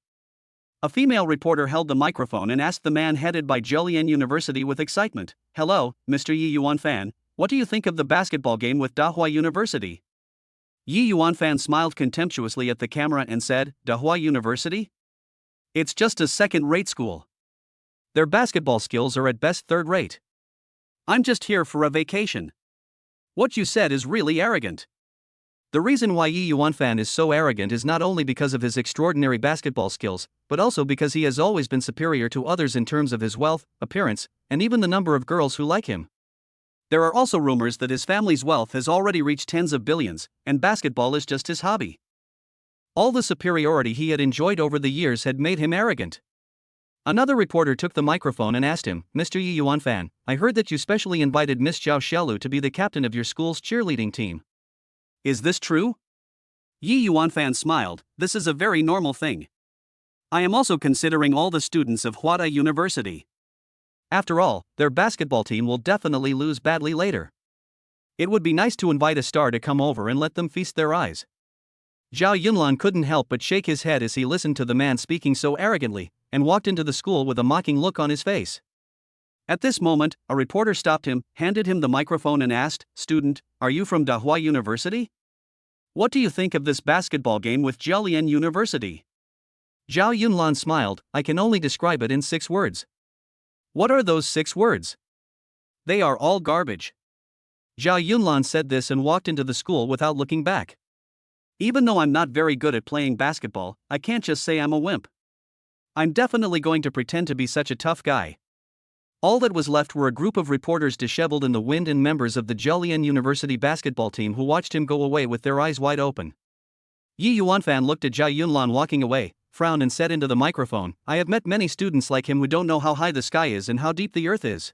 Speaker 1: A female reporter held the microphone and asked the man headed by Zhejiang University with excitement, "Hello, Mr. Yi Yuan Fan, what do you think of the basketball game with Dahua University?" Yi Yuan Fan smiled contemptuously at the camera and said, "Dahua University? It's just a second-rate school. Their basketball skills are at best third-rate. I'm just here for a vacation. What you said is really arrogant." The reason why Yi Yuanfan is so arrogant is not only because of his extraordinary basketball skills, but also because he has always been superior to others in terms of his wealth, appearance, and even the number of girls who like him. There are also rumors that his family's wealth has already reached tens of billions, and basketball is just his hobby. All the superiority he had enjoyed over the years had made him arrogant. Another reporter took the microphone and asked him, "Mr. Yi Yuanfan, I heard that you specially invited Miss Zhao Xiaolu to be the captain of your school's cheerleading team. Is this true?" Yi Yuanfan smiled, "This is a very normal thing. I am also considering all the students of Huada University. After all, their basketball team will definitely lose badly later. It would be nice to invite a star to come over and let them feast their eyes." Zhao Yunlan couldn't help but shake his head as he listened to the man speaking so arrogantly, and walked into the school with a mocking look on his face. At this moment, a reporter stopped him, handed him the microphone and asked, "Student, are you from Dahua University? What do you think of this basketball game with Zhejiang University?" Zhao Yunlan smiled, "I can only describe it in 6 words. What are those 6 words? They are all garbage." Zhao Yunlan said this and walked into the school without looking back. "Even though I'm not very good at playing basketball, I can't just say I'm a wimp. I'm definitely going to pretend to be such a tough guy." All that was left were a group of reporters disheveled in the wind and members of the Zhejiang University basketball team who watched him go away with their eyes wide open. Yi Yuanfan looked at Zhao Yunlan walking away, frowned and said into the microphone, "I have met many students like him who don't know how high the sky is and how deep the earth is.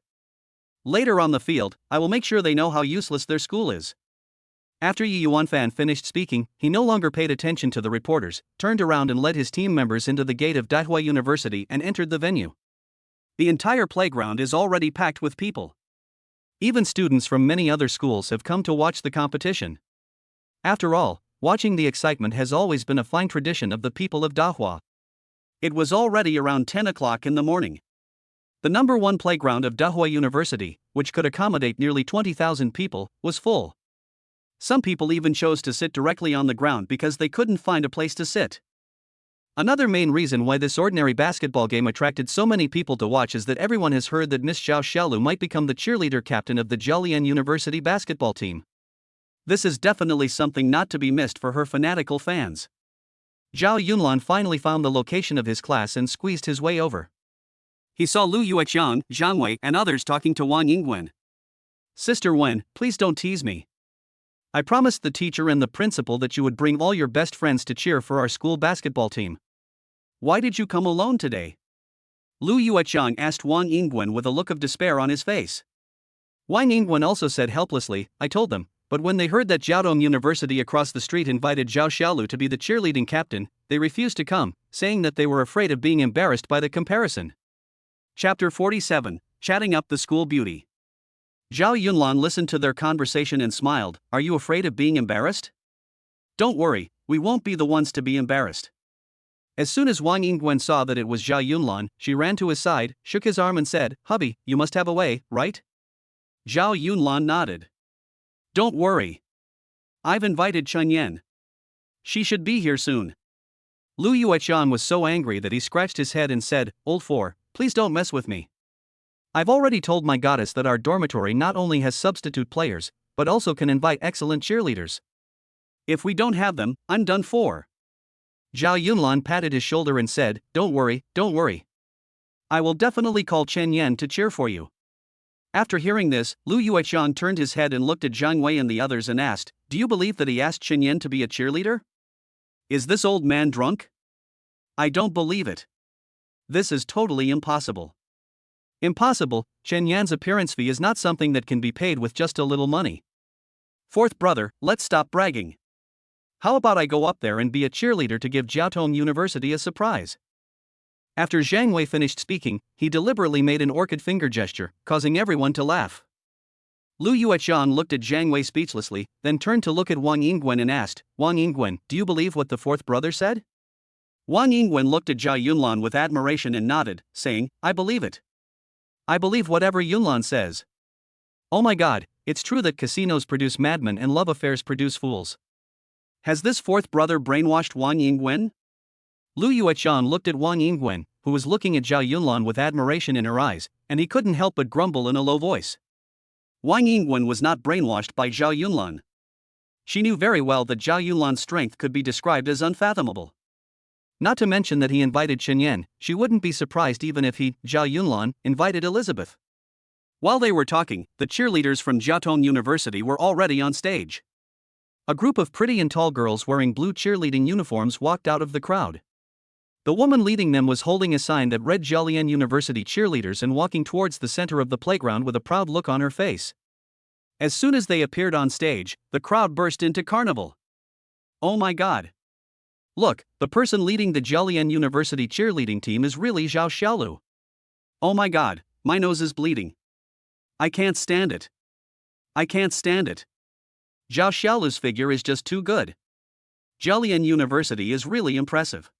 Speaker 1: Later on the field, I will make sure they know how useless their school is." After Yi Yuanfan finished speaking, he no longer paid attention to the reporters, turned around and led his team members into the gate of Dahua University and entered the venue. The entire playground is already packed with people. Even students from many other schools have come to watch the competition. After all, watching the excitement has always been a fine tradition of the people of Dahua. It was already around 10 o'clock in the morning. The number 1 playground of Dahua University, which could accommodate nearly 20,000 people, was full. Some people even chose to sit directly on the ground because they couldn't find a place to sit. Another main reason why this ordinary basketball game attracted so many people to watch is that everyone has heard that Miss Zhao Xiaolu might become the cheerleader captain of the Zhejiang University basketball team. This is definitely something not to be missed for her fanatical fans. Zhao Yunlan finally found the location of his class and squeezed his way over. He saw Lu Yueqiang, Zhang Wei, and others talking to Wang Yingwen. "Sister Wen, please don't tease me. I promised the teacher and the principal that you would bring all your best friends to cheer for our school basketball team. Why did you come alone today?" Lu Yueqiang asked Wang Yingwen with a look of despair on his face. Wang Yingwen also said helplessly, "I told them, but when they heard that Jiaodong University across the street invited Zhao Xiaolu to be the cheerleading captain, they refused to come, saying that they were afraid of being embarrassed by the comparison." Chapter 47, Chatting Up the School Beauty. Zhao Yunlan listened to their conversation and smiled, "Are you afraid of being embarrassed? Don't worry, we won't be the ones to be embarrassed. As soon as Wang Yingwen saw that it was Zhao Yunlan, she ran to his side, shook his arm and said, "Hubby, you must have a way, right?" Zhao Yunlan nodded. "Don't worry. I've invited Chen Yan. She should be here soon." Lu Yuetian was so angry that he scratched his head and said, "Old four, please don't mess with me. I've already told my goddess that our dormitory not only has substitute players, but also can invite excellent cheerleaders. If we don't have them, I'm done for." Zhao Yunlan patted his shoulder and said, don't worry. I will definitely call Chen Yan to cheer for you." After hearing this, Lu Yuetian turned his head and looked at Zhang Wei and the others and asked, "Do you believe that he asked Chen Yan to be a cheerleader? Is this old man drunk? I don't believe it. This is totally impossible." "Impossible, Chen Yan's appearance fee is not something that can be paid with just a little money. Fourth brother, let's stop bragging. How about I go up there and be a cheerleader to give Jiaotong University a surprise?" After Zhang Wei finished speaking, he deliberately made an orchid finger gesture, causing everyone to laugh. Lu Yuetian looked at Zhang Wei speechlessly, then turned to look at Wang Yingwen and asked, "Wang Yingwen, do you believe what the fourth brother said?" Wang Yingwen looked at Zhao Yunlan with admiration and nodded, saying, "I believe it. I believe whatever Yunlan says. Oh my god, it's true that casinos produce madmen and love affairs produce fools. Has this fourth brother brainwashed Wang Yingwen?" Lu Yuetian looked at Wang Yingwen, who was looking at Zhao Yunlan with admiration in her eyes, and he couldn't help but grumble in a low voice. Wang Yingwen was not brainwashed by Zhao Yunlan. She knew very well that Zhao Yunlan's strength could be described as unfathomable. Not to mention that he invited Chen Yan, she wouldn't be surprised even if he, Zhao Yunlan, invited Elizabeth. While they were talking, the cheerleaders from Jiaotong University were already on stage. A group of pretty and tall girls wearing blue cheerleading uniforms walked out of the crowd. The woman leading them was holding a sign that read Jiaolian University cheerleaders and walking towards the center of the playground with a proud look on her face. As soon as they appeared on stage, the crowd burst into carnival. Oh my god! Look, the person leading the Jiaolian University cheerleading team is really Zhao Xiaolu. Oh my god, my nose is bleeding. I can't stand it. Zhao Xiaolu's figure is just too good. Jiaolian University is really impressive.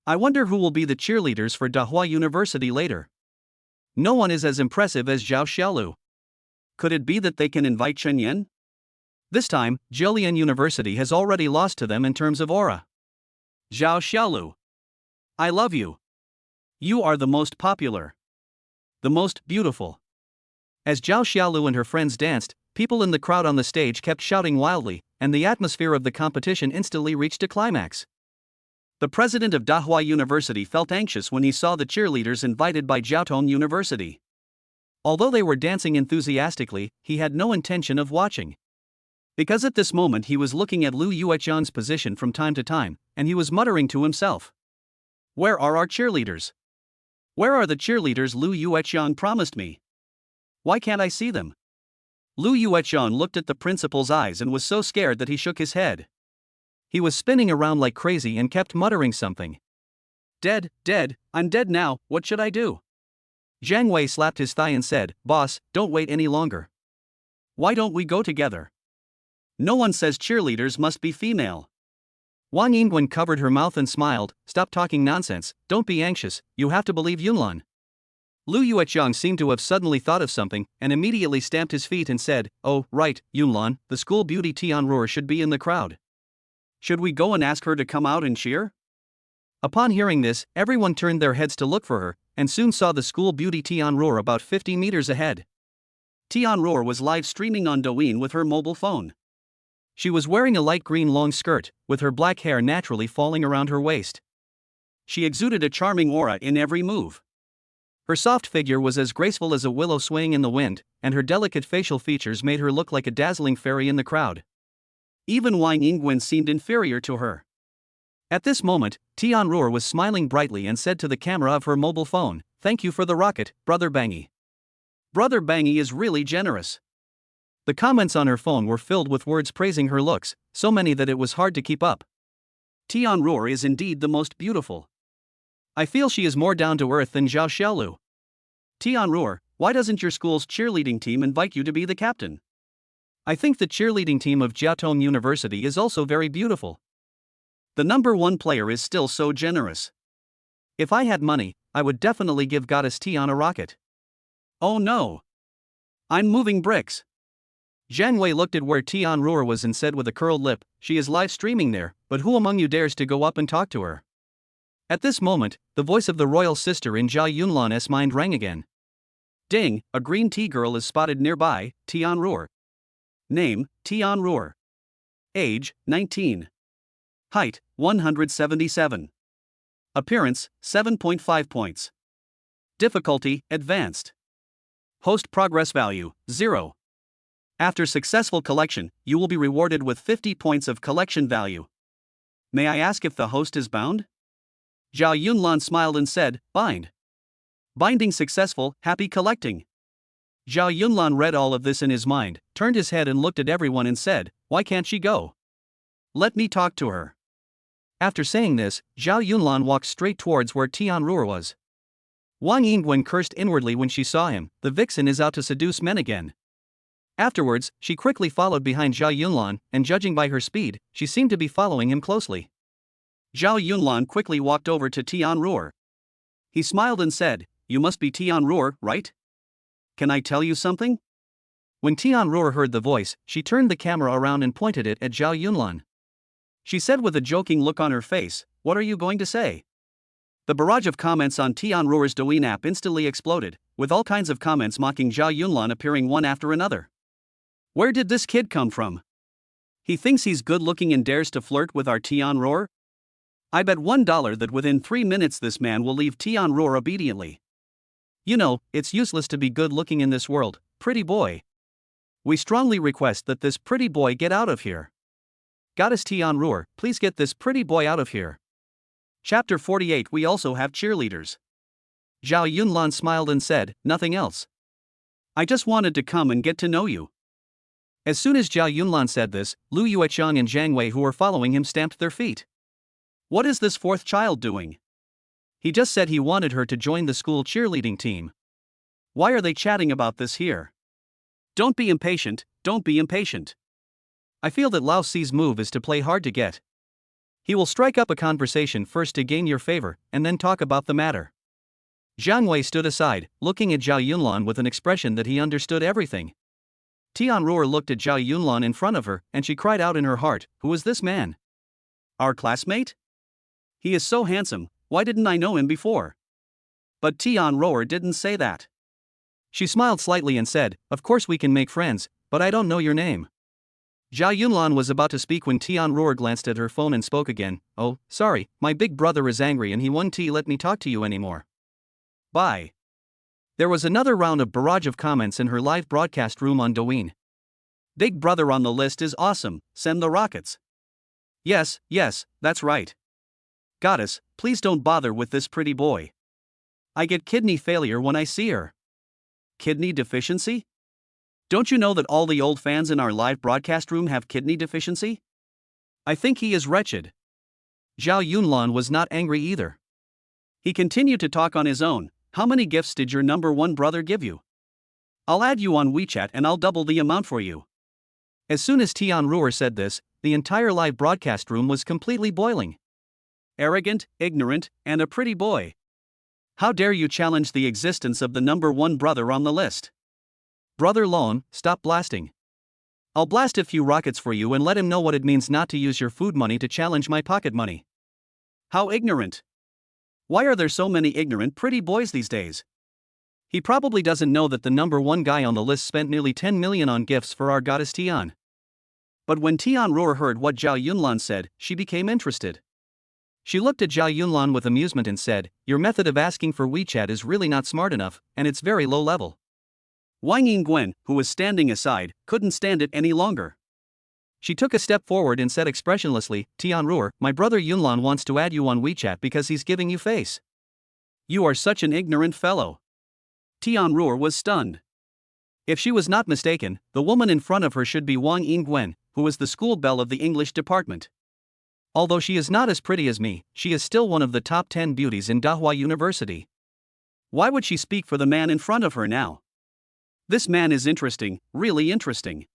Speaker 1: I wonder who will be the cheerleaders for Dahua University later. No one is as impressive as Zhao Xiaolu. Could it be that they can invite Chen Yan? This time, Jiaolian University has already lost to them in terms of aura. Zhao Xiaolu, I love you. You are the most popular. The most beautiful. As Zhao Xiaolu and her friends danced, people in the crowd on the stage kept shouting wildly, and the atmosphere of the competition instantly reached a climax. The president of Dahua University felt anxious when he saw the cheerleaders invited by Jiaotong University. Although they were dancing enthusiastically, he had no intention of watching. Because at this moment he was looking at Lu Yuetian's position from time to time, and he was muttering to himself. Where are our cheerleaders? Where are the cheerleaders Lu Yuetian promised me? Why can't I see them? Lu Yuetian looked at the principal's eyes and was so scared that he shook his head. He was spinning around like crazy and kept muttering something. Dead, I'm dead now, what should I do? Zhang Wei slapped his thigh and said, Boss, don't wait any longer. Why don't we go together? No one says cheerleaders must be female. Wang Yingwen covered her mouth and smiled, stop talking nonsense, don't be anxious, you have to believe Yunlan. Lu Yueqiang seemed to have suddenly thought of something, and immediately stamped his feet and said, Oh, right, Yunlan, the school beauty Tianruo should be in the crowd. Should we go and ask her to come out and cheer? Upon hearing this, everyone turned their heads to look for her, and soon saw the school beauty Tianruo about 50 meters ahead. Tianruo was live streaming on Douyin with her mobile phone. She was wearing a light green long skirt, with her black hair naturally falling around her waist. She exuded a charming aura in every move. Her soft figure was as graceful as a willow swaying in the wind, and her delicate facial features made her look like a dazzling fairy in the crowd. Even Wang Yingwen seemed inferior to her. At this moment, Tianruo was smiling brightly and said to the camera of her mobile phone, Thank you for the rocket, Brother Bangy. Brother Bangy is really generous. The comments on her phone were filled with words praising her looks, so many that it was hard to keep up. Tianruo is indeed the most beautiful. I feel she is more down to earth than Zhao Xiaolu. Tianruo, why doesn't your school's cheerleading team invite you to be the captain? I think the cheerleading team of Jiaotong University is also very beautiful. The number one player is still so generous. If I had money, I would definitely give Goddess Tian a rocket. Oh no. I'm moving bricks. Zhang Wei looked at where Tian Ruor was and said with a curled lip, she is live streaming there, but who among you dares to go up and talk to her? At this moment, the voice of the royal sister in Zhao Yunlan's mind rang again. Ding, a green tea girl is spotted nearby, Tian Ruor. Name, Tian Ruor. Age, 19. Height, 177. Appearance, 7.5 points. Difficulty, advanced. Host progress value, 0. After successful collection, you will be rewarded with 50 points of collection value. May I ask if the host is bound? Zhao Yunlan smiled and said, bind. Binding successful, happy collecting. Zhao Yunlan read all of this in his mind, turned his head and looked at everyone and said, why can't she go? Let me talk to her. After saying this, Zhao Yunlan walked straight towards where Tian Ruor was. Wang Yingwen cursed inwardly when she saw him, the vixen is out to seduce men again. Afterwards, she quickly followed behind Zhao Yunlan, and judging by her speed, she seemed to be following him closely. Zhao Yunlan quickly walked over to Tian Ruor. He smiled and said, you must be Tian Ruor, right? Can I tell you something? When Tian Ruor heard the voice, she turned the camera around and pointed it at Zhao Yunlan. She said with a joking look on her face, what are you going to say? The barrage of comments on Tian Ruor's Douyin app instantly exploded, with all kinds of comments mocking Zhao Yunlan appearing one after another. Where did this kid come from? He thinks he's good looking and dares to flirt with our Tian Ruor? I bet $1 that within 3 minutes this man will leave Tian Ruor obediently. You know, it's useless to be good looking in this world, pretty boy. We strongly request that this pretty boy get out of here. Goddess Tian Ruor, please get this pretty boy out of here. Chapter 48. We also have cheerleaders. Zhao Yunlan smiled and said, nothing else. I just wanted to come and get to know you. As soon as Zhao Yunlan said this, Lu Yueqiang and Zhang Wei who were following him stamped their feet. What is this fourth child doing? He just said he wanted her to join the school cheerleading team. Why are they chatting about this here? Don't be impatient, don't be impatient. I feel that Lao Si's move is to play hard to get. He will strike up a conversation first to gain your favor, and then talk about the matter. Zhang Wei stood aside, looking at Zhao Yunlan with an expression that he understood everything. Tian Ruor looked at Zhao Yunlan in front of her, and she cried out in her heart, who is this man? Our classmate? He is so handsome, why didn't I know him before? But Tian Ruor didn't say that. She smiled slightly and said, of course we can make friends, but I don't know your name. Zhao Yunlan was about to speak when Tian Ruor glanced at her phone and spoke again, oh, sorry, my big brother is angry and he won't let me talk to you anymore. Bye. There was another round of barrage of comments in her live broadcast room on Douyin. Big brother on the list is awesome, send the rockets. Yes, that's right. Goddess, please don't bother with this pretty boy. I get kidney failure when I see her. Kidney deficiency? Don't you know that all the old fans in our live broadcast room have kidney deficiency? I think he is wretched. Zhao Yunlan was not angry either. He continued to talk on his own. How many gifts did your number one brother give you? I'll add you on WeChat and I'll double the amount for you. As soon as Tian Ruor said this, the entire live broadcast room was completely boiling. Arrogant, ignorant, and a pretty boy. How dare you challenge the existence of the number one brother on the list? Brother Lon, stop blasting. I'll blast a few rockets for you and let him know what it means not to use your food money to challenge my pocket money. How ignorant. Why are there so many ignorant pretty boys these days? He probably doesn't know that the number one guy on the list spent nearly 10 million on gifts for our goddess Tian. But when Tian Ruor heard what Zhao Yunlan said, she became interested. She looked at Zhao Yunlan with amusement and said, your method of asking for WeChat is really not smart enough, and it's very low level. Wang Yingwen, who was standing aside, couldn't stand it any longer. She took a step forward and said expressionlessly, Tian Ruor, my brother Yunlan wants to add you on WeChat because he's giving you face. You are such an ignorant fellow. Tian Ruor was stunned. If she was not mistaken, the woman in front of her should be Wang Yingwen, who is the school belle of the English department. Although she is not as pretty as me, she is still one of the top 10 beauties in Dahua University. Why would she speak for the man in front of her now? This man is interesting, really interesting.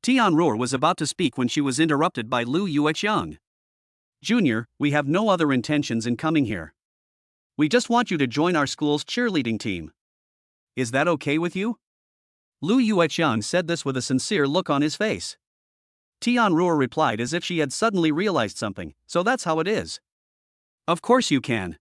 Speaker 1: Tian Ruor was about to speak when she was interrupted by Lu Yueqiang. Junior, we have no other intentions in coming here. We just want you to join our school's cheerleading team. Is that okay with you? Lu Yueqian said this with a sincere look on his face. Tianruo replied as if she had suddenly realized something, so that's how it is. Of course you can.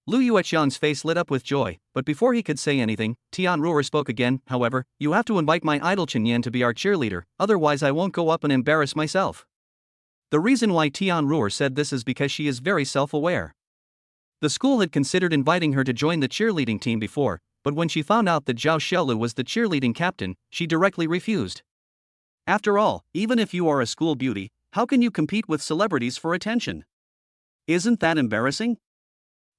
Speaker 1: Lu Yueqian's face lit up with joy, but before he could say anything, Tianruo spoke again. However, you have to invite my idol Chenyan to be our cheerleader, otherwise I won't go up and embarrass myself. The reason why Tianruo said this is because she is very self-aware. The school had considered inviting her to join the cheerleading team before, but when she found out that Zhao Xiaolu was the cheerleading captain, she directly refused. After all, even if you are a school beauty, how can you compete with celebrities for attention? Isn't that embarrassing?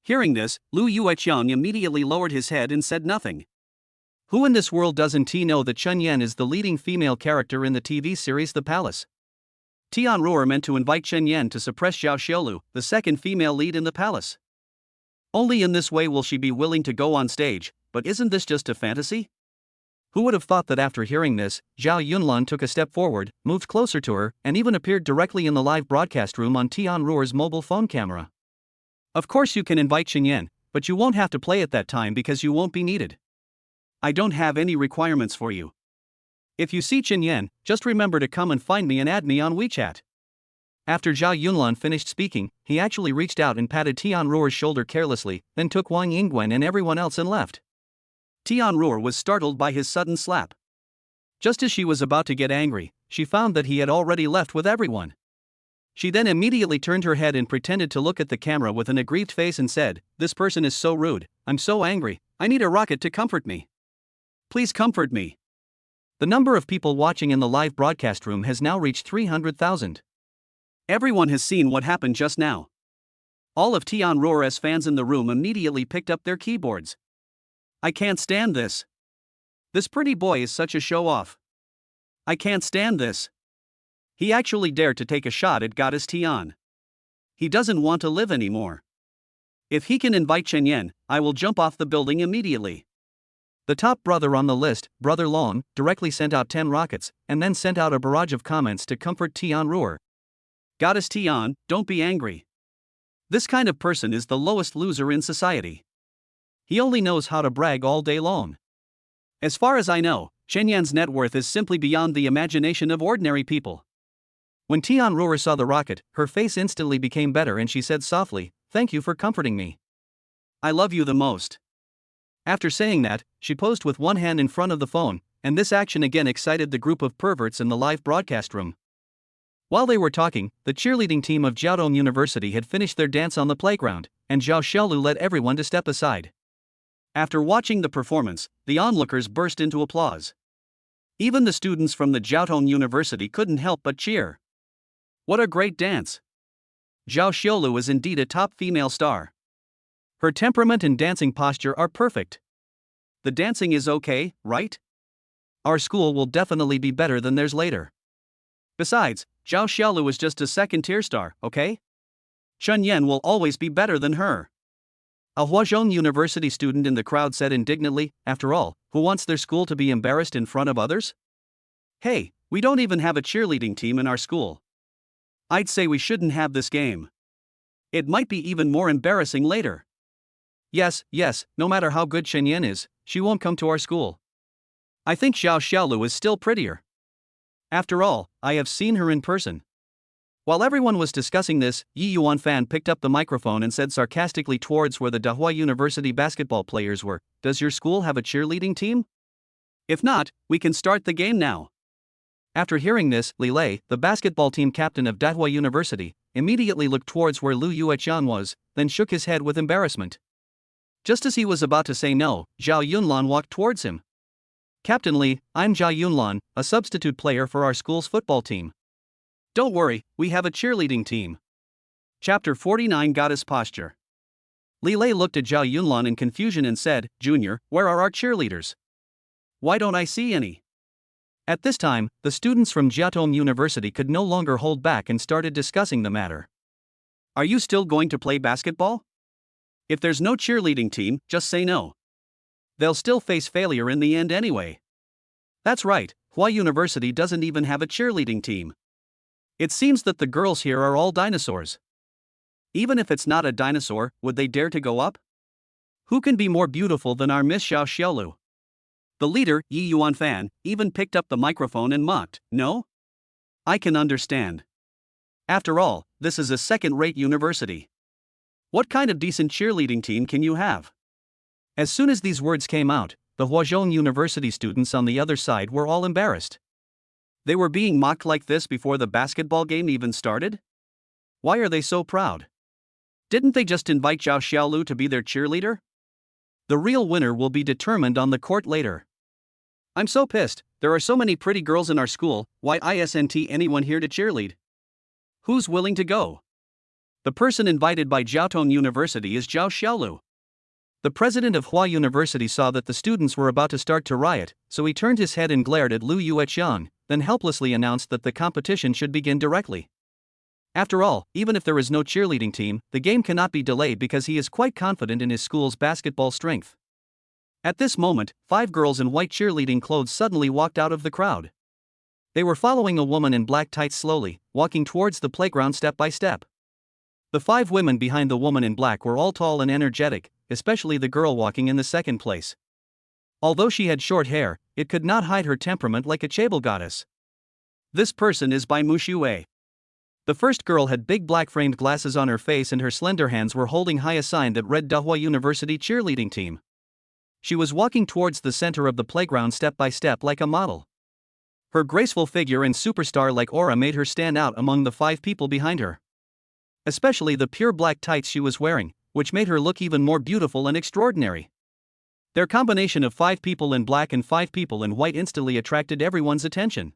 Speaker 1: Hearing this, Lu Yueqiang immediately lowered his head and said nothing. Who in this world doesn't know that Chen Yan is the leading female character in the TV series The Palace? Tianruo meant to invite Chen Yan to suppress Zhao Xiaolu, the second female lead in The Palace. Only in this way will she be willing to go on stage, but isn't this just a fantasy? Who would have thought that after hearing this, Zhao Yunlan took a step forward, moved closer to her, and even appeared directly in the live broadcast room on Tianruo's mobile phone camera. Of course you can invite Chen Yan, but you won't have to play at that time because you won't be needed. I don't have any requirements for you. If you see Chen Yan, just remember to come and find me and add me on WeChat. After Zhao Yunlan finished speaking, he actually reached out and patted Tianruo's shoulder carelessly, then took Wang Yingguan and everyone else and left. Tianruo was startled by his sudden slap. Just as she was about to get angry, she found that he had already left with everyone. She then immediately turned her head and pretended to look at the camera with an aggrieved face and said, "This person is so rude, I'm so angry, I need a rocket to comfort me. Please comfort me." The number of people watching in the live broadcast room has now reached 300,000. Everyone has seen what happened just now. All of Tianruo's fans in the room immediately picked up their keyboards. I can't stand this. This pretty boy is such a show-off. I can't stand this. He actually dared to take a shot at Goddess Tian. He doesn't want to live anymore. If he can invite Chen Yan, I will jump off the building immediately. The top brother on the list, Brother Long, directly sent out 10 rockets, and then sent out a barrage of comments to comfort Tianruo. Goddess Tian, don't be angry. This kind of person is the lowest loser in society. He only knows how to brag all day long. As far as I know, Chen Yan's net worth is simply beyond the imagination of ordinary people. When Tianruo saw the rocket, her face instantly became better and she said softly, "Thank you for comforting me. I love you the most." After saying that, she posed with one hand in front of the phone, and this action again excited the group of perverts in the live broadcast room. While they were talking, the cheerleading team of Jiaotong University had finished their dance on the playground, and Zhao Xiaolu led everyone to step aside. After watching the performance, the onlookers burst into applause. Even the students from the Jiaotong University couldn't help but cheer. What a great dance! Zhao Xiaolu is indeed a top female star. Her temperament and dancing posture are perfect. The dancing is okay, right? Our school will definitely be better than theirs later. Besides, Zhao Xiaolu is just a second-tier star, okay? Chen Yan will always be better than her. A Huazhong University student in the crowd said indignantly, after all, who wants their school to be embarrassed in front of others? Hey, we don't even have a cheerleading team in our school. I'd say we shouldn't have this game. It might be even more embarrassing later. Yes, no matter how good Chen Yan is, she won't come to our school. I think Zhao Xiaolu is still prettier. After all, I have seen her in person. While everyone was discussing this, Yi Yuan Fan picked up the microphone and said sarcastically towards where the Dahua University basketball players were, "Does your school have a cheerleading team? If not, we can start the game now." After hearing this, Li Lei, the basketball team captain of Dahua University, immediately looked towards where Lu Yueqian was, then shook his head with embarrassment. Just as he was about to say no, Zhao Yunlan walked towards him. "Captain Li, I'm Zhao Yunlan, a substitute player for our school's football team. Don't worry, we have a cheerleading team." Chapter 49 Goddess Posture. Li Lei looked at Zhao Yunlan in confusion and said, "Junior, where are our cheerleaders? Why don't I see any?" At this time, the students from Jiaotong University could no longer hold back and started discussing the matter. "Are you still going to play basketball? If there's no cheerleading team, just say no. They'll still face failure in the end anyway." That's right, Hua University doesn't even have a cheerleading team. It seems that the girls here are all dinosaurs. Even if it's not a dinosaur, would they dare to go up? Who can be more beautiful than our Miss Xiao Xiaolu? The leader, Yi Yuan Fan, even picked up the microphone and mocked, "No? I can understand. After all, this is a second-rate university. What kind of decent cheerleading team can you have?" As soon as these words came out, the Huazhong University students on the other side were all embarrassed. They were being mocked like this before the basketball game even started? Why are they so proud? Didn't they just invite Zhao Xiaolu to be their cheerleader? The real winner will be determined on the court later. I'm so pissed, there are so many pretty girls in our school, why isn't anyone here to cheerlead? Who's willing to go? The person invited by Jiaotong University is Zhao Xiaolu. The president of Hua University saw that the students were about to start to riot, so he turned his head and glared at Lu Yueqiang, then helplessly announced that the competition should begin directly. After all, even if there is no cheerleading team, the game cannot be delayed because he is quite confident in his school's basketball strength. At this moment, 5 girls in white cheerleading clothes suddenly walked out of the crowd. They were following a woman in black tights slowly, walking towards the playground step by step. The 5 women behind the woman in black were all tall and energetic, especially the girl walking in the second place. Although she had short hair, it could not hide her temperament like a chaebol goddess. This person is Bai Mushui. The first girl had big black framed glasses on her face and her slender hands were holding high a sign that read Dahua University Cheerleading Team. She was walking towards the center of the playground step by step like a model. Her graceful figure and superstar-like aura made her stand out among the 5 people behind her. Especially the pure black tights she was wearing, which made her look even more beautiful and extraordinary. Their combination of 5 people in black and 5 people in white instantly attracted everyone's attention.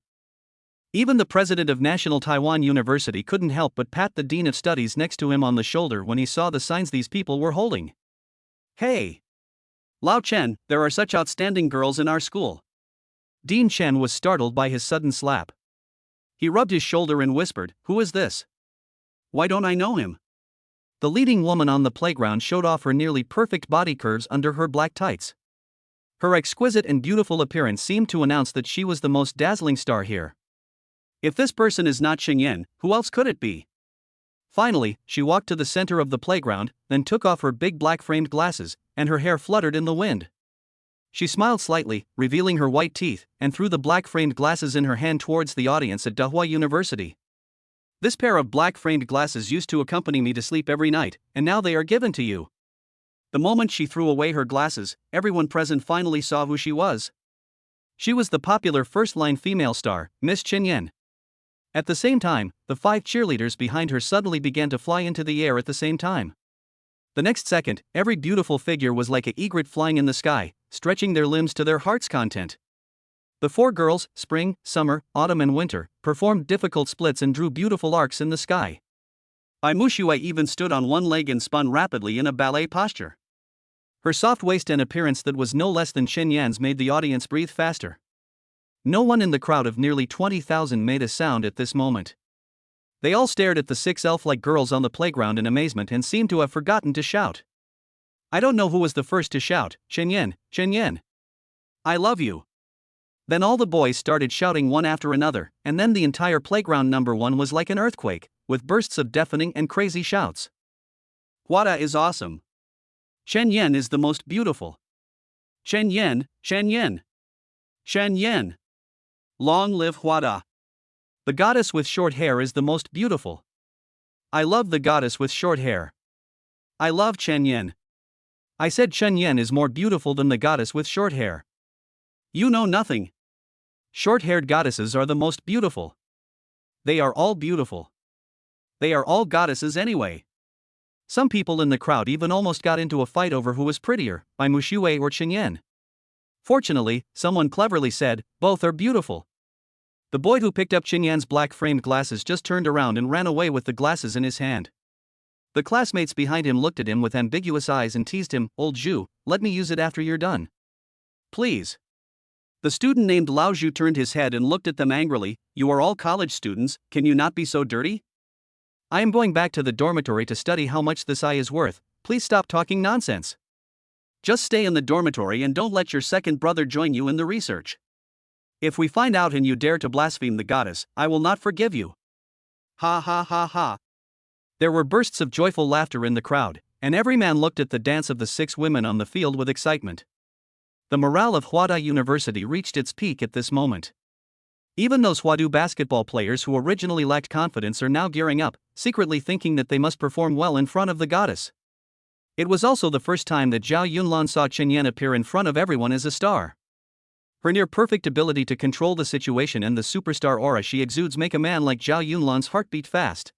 Speaker 1: Even the president of National Taiwan University couldn't help but pat the dean of studies next to him on the shoulder when he saw the signs these people were holding. "Hey! Lao Chen, there are such outstanding girls in our school." Dean Chen was startled by his sudden slap. He rubbed his shoulder and whispered, "Who is this? Why don't I know him?" The leading woman on the playground showed off her nearly perfect body curves under her black tights. Her exquisite and beautiful appearance seemed to announce that she was the most dazzling star here. If this person is not Xingyan, who else could it be? Finally, she walked to the center of the playground, then took off her big black framed glasses, and her hair fluttered in the wind. She smiled slightly, revealing her white teeth, and threw the black framed glasses in her hand towards the audience at Dahua University. "This pair of black framed glasses used to accompany me to sleep every night, and now they are given to you." The moment she threw away her glasses, everyone present finally saw who she was. She was the popular first-line female star, Miss Qinyan. At the same time, the 5 cheerleaders behind her suddenly began to fly into the air at the same time. The next second, every beautiful figure was like an egret flying in the sky, stretching their limbs to their heart's content. The 4 girls, spring, summer, autumn and winter, performed difficult splits and drew beautiful arcs in the sky. Bai Mushui even stood on one leg and spun rapidly in a ballet posture. Her soft waist and appearance that was no less than Qinyan's made the audience breathe faster. No one in the crowd of nearly 20,000 made a sound at this moment. They all stared at the 6 elf-like girls on the playground in amazement and seemed to have forgotten to shout. I don't know who was the first to shout, "Qinyan, Qinyan, I love you." Then all the boys started shouting one after another, and then the entire playground number 1 was like an earthquake, with bursts of deafening and crazy shouts. "Huada is awesome. Qinyan is the most beautiful. Qinyan, Qinyan, Qinyan. Long live Huada. The goddess with short hair is the most beautiful. I love the goddess with short hair. I love Qinyan. I said Qinyan is more beautiful than the goddess with short hair. You know nothing. Short-haired goddesses are the most beautiful. They are all beautiful. They are all goddesses anyway." Some people in the crowd even almost got into a fight over who was prettier, Bai Mushui or Qinyan. Fortunately, someone cleverly said, "Both are beautiful." The boy who picked up Qinyan's black framed glasses just turned around and ran away with the glasses in his hand. The classmates behind him looked at him with ambiguous eyes and teased him, "Old Zhu, let me use it after you're done. Please." The student named Lao Zhu turned his head and looked at them angrily. "You are all college students, can you not be so dirty? I am going back to the dormitory to study how much this eye is worth, please stop talking nonsense. Just stay in the dormitory and don't let your second brother join you in the research. If we find out and you dare to blaspheme the goddess, I will not forgive you." Ha ha ha ha. There were bursts of joyful laughter in the crowd, and every man looked at the dance of the 6 women on the field with excitement. The morale of Hwada University reached its peak at this moment. Even those Hwadu basketball players who originally lacked confidence are now gearing up, secretly thinking that they must perform well in front of the goddess. It was also the first time that Zhao Yunlan saw Chenyan appear in front of everyone as a star. Her near-perfect ability to control the situation and the superstar aura she exudes make a man like Zhao Yunlan's heart beat fast.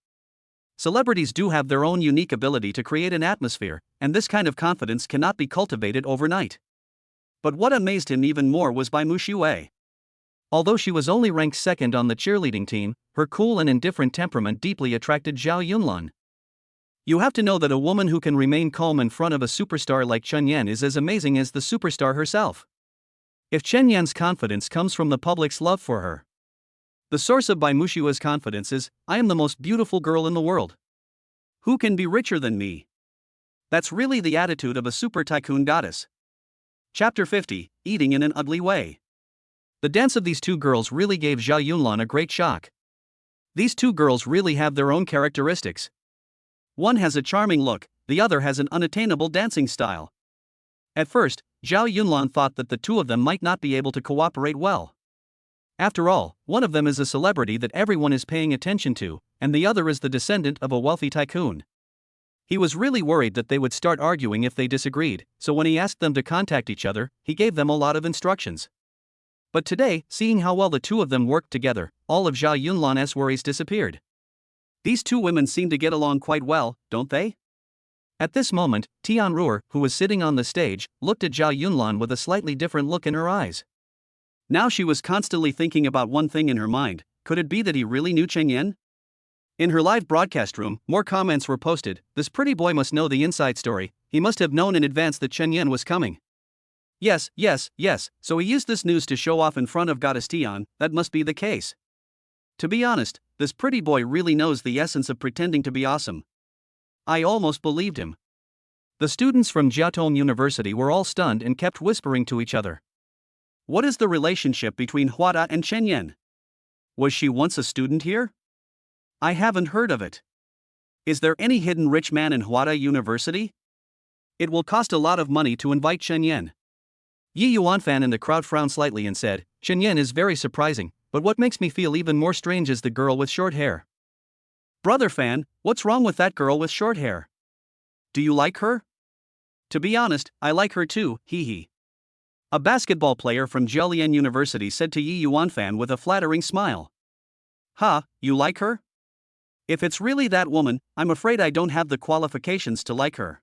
Speaker 1: Celebrities do have their own unique ability to create an atmosphere, and this kind of confidence cannot be cultivated overnight. But what amazed him even more was Bai Muxue. Although she was only ranked second on the cheerleading team, her cool and indifferent temperament deeply attracted Zhao Yunlan. You have to know that a woman who can remain calm in front of a superstar like Chenyan is as amazing as the superstar herself. If Chenyan's confidence comes from the public's love for her. The source of Bai Muxue's confidence is, I am the most beautiful girl in the world. Who can be richer than me? That's really the attitude of a super tycoon goddess. Chapter 50, Eating in an Ugly Way. The dance of these 2 girls really gave Zhao Yunlan a great shock. These 2 girls really have their own characteristics. One has a charming look, the other has an unattainable dancing style. At first, Zhao Yunlan thought that the 2 of them might not be able to cooperate well. After all, one of them is a celebrity that everyone is paying attention to, and the other is the descendant of a wealthy tycoon. He was really worried that they would start arguing if they disagreed, so when he asked them to contact each other, he gave them a lot of instructions. But today, seeing how well the 2 of them worked together, all of Zhao Yunlan's worries disappeared. These 2 women seem to get along quite well, don't they? At this moment, Tianruo, who was sitting on the stage, looked at Zhao Yunlan with a slightly different look in her eyes. Now she was constantly thinking about one thing in her mind: could it be that he really knew Chenyan? In her live broadcast room, more comments were posted. This pretty boy must know the inside story. He must have known in advance that Chenyan was coming. Yes, so he used this news to show off in front of Goddess Tian. That must be the case. To be honest, this pretty boy really knows the essence of pretending to be awesome. I almost believed him. The students from Jiaotong University were all stunned and kept whispering to each other. What is the relationship between Hwada and Chenyan? Was she once a student here? I haven't heard of it. Is there any hidden rich man in Hwada University? It will cost a lot of money to invite Chenyan. Yi Yuanfan in the crowd frowned slightly and said, Chenyan is very surprising, but what makes me feel even more strange is the girl with short hair. Brother Fan, what's wrong with that girl with short hair? Do you like her? To be honest, I like her too, hee hee. A basketball player from Jiaolian University said to Yi Yuanfan with a flattering smile. Ha, you like her? If it's really that woman, I'm afraid I don't have the qualifications to like her.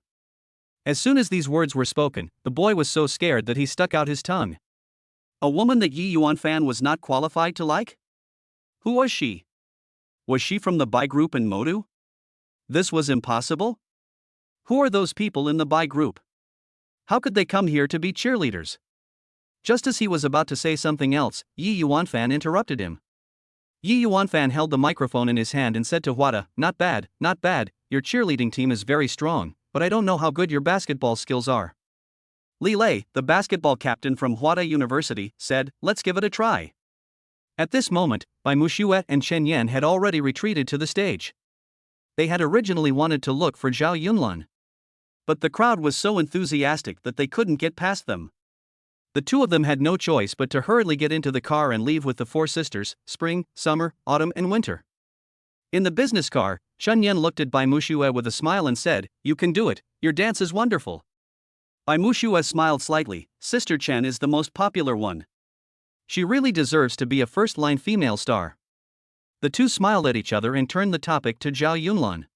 Speaker 1: As soon as these words were spoken, the boy was so scared that he stuck out his tongue. A woman that Yi Yuanfan was not qualified to like? Who was she? Was she from the Bai group in Modu? This was impossible? Who are those people in the Bai group? How could they come here to be cheerleaders? Just as he was about to say something else, Yi Yuanfan interrupted him. Yi Yuanfan held the microphone in his hand and said to Hwada, not bad, your cheerleading team is very strong, but I don't know how good your basketball skills are. Li Lei, the basketball captain from Hwada University, said, let's give it a try. At this moment, Bai Muxue and Chenyan had already retreated to the stage. They had originally wanted to look for Zhao Yunlan. But the crowd was so enthusiastic that they couldn't get past them. The 2 of them had no choice but to hurriedly get into the car and leave with the 4 sisters, spring, summer, autumn and winter. In the business car, Chenyan looked at Bai Muxue with a smile and said, you can do it, your dance is wonderful. Bai Muxue smiled slightly. Sister Chen is the most popular one. She really deserves to be a first-line female star. The 2 smiled at each other and turned the topic to Zhao Yunlan.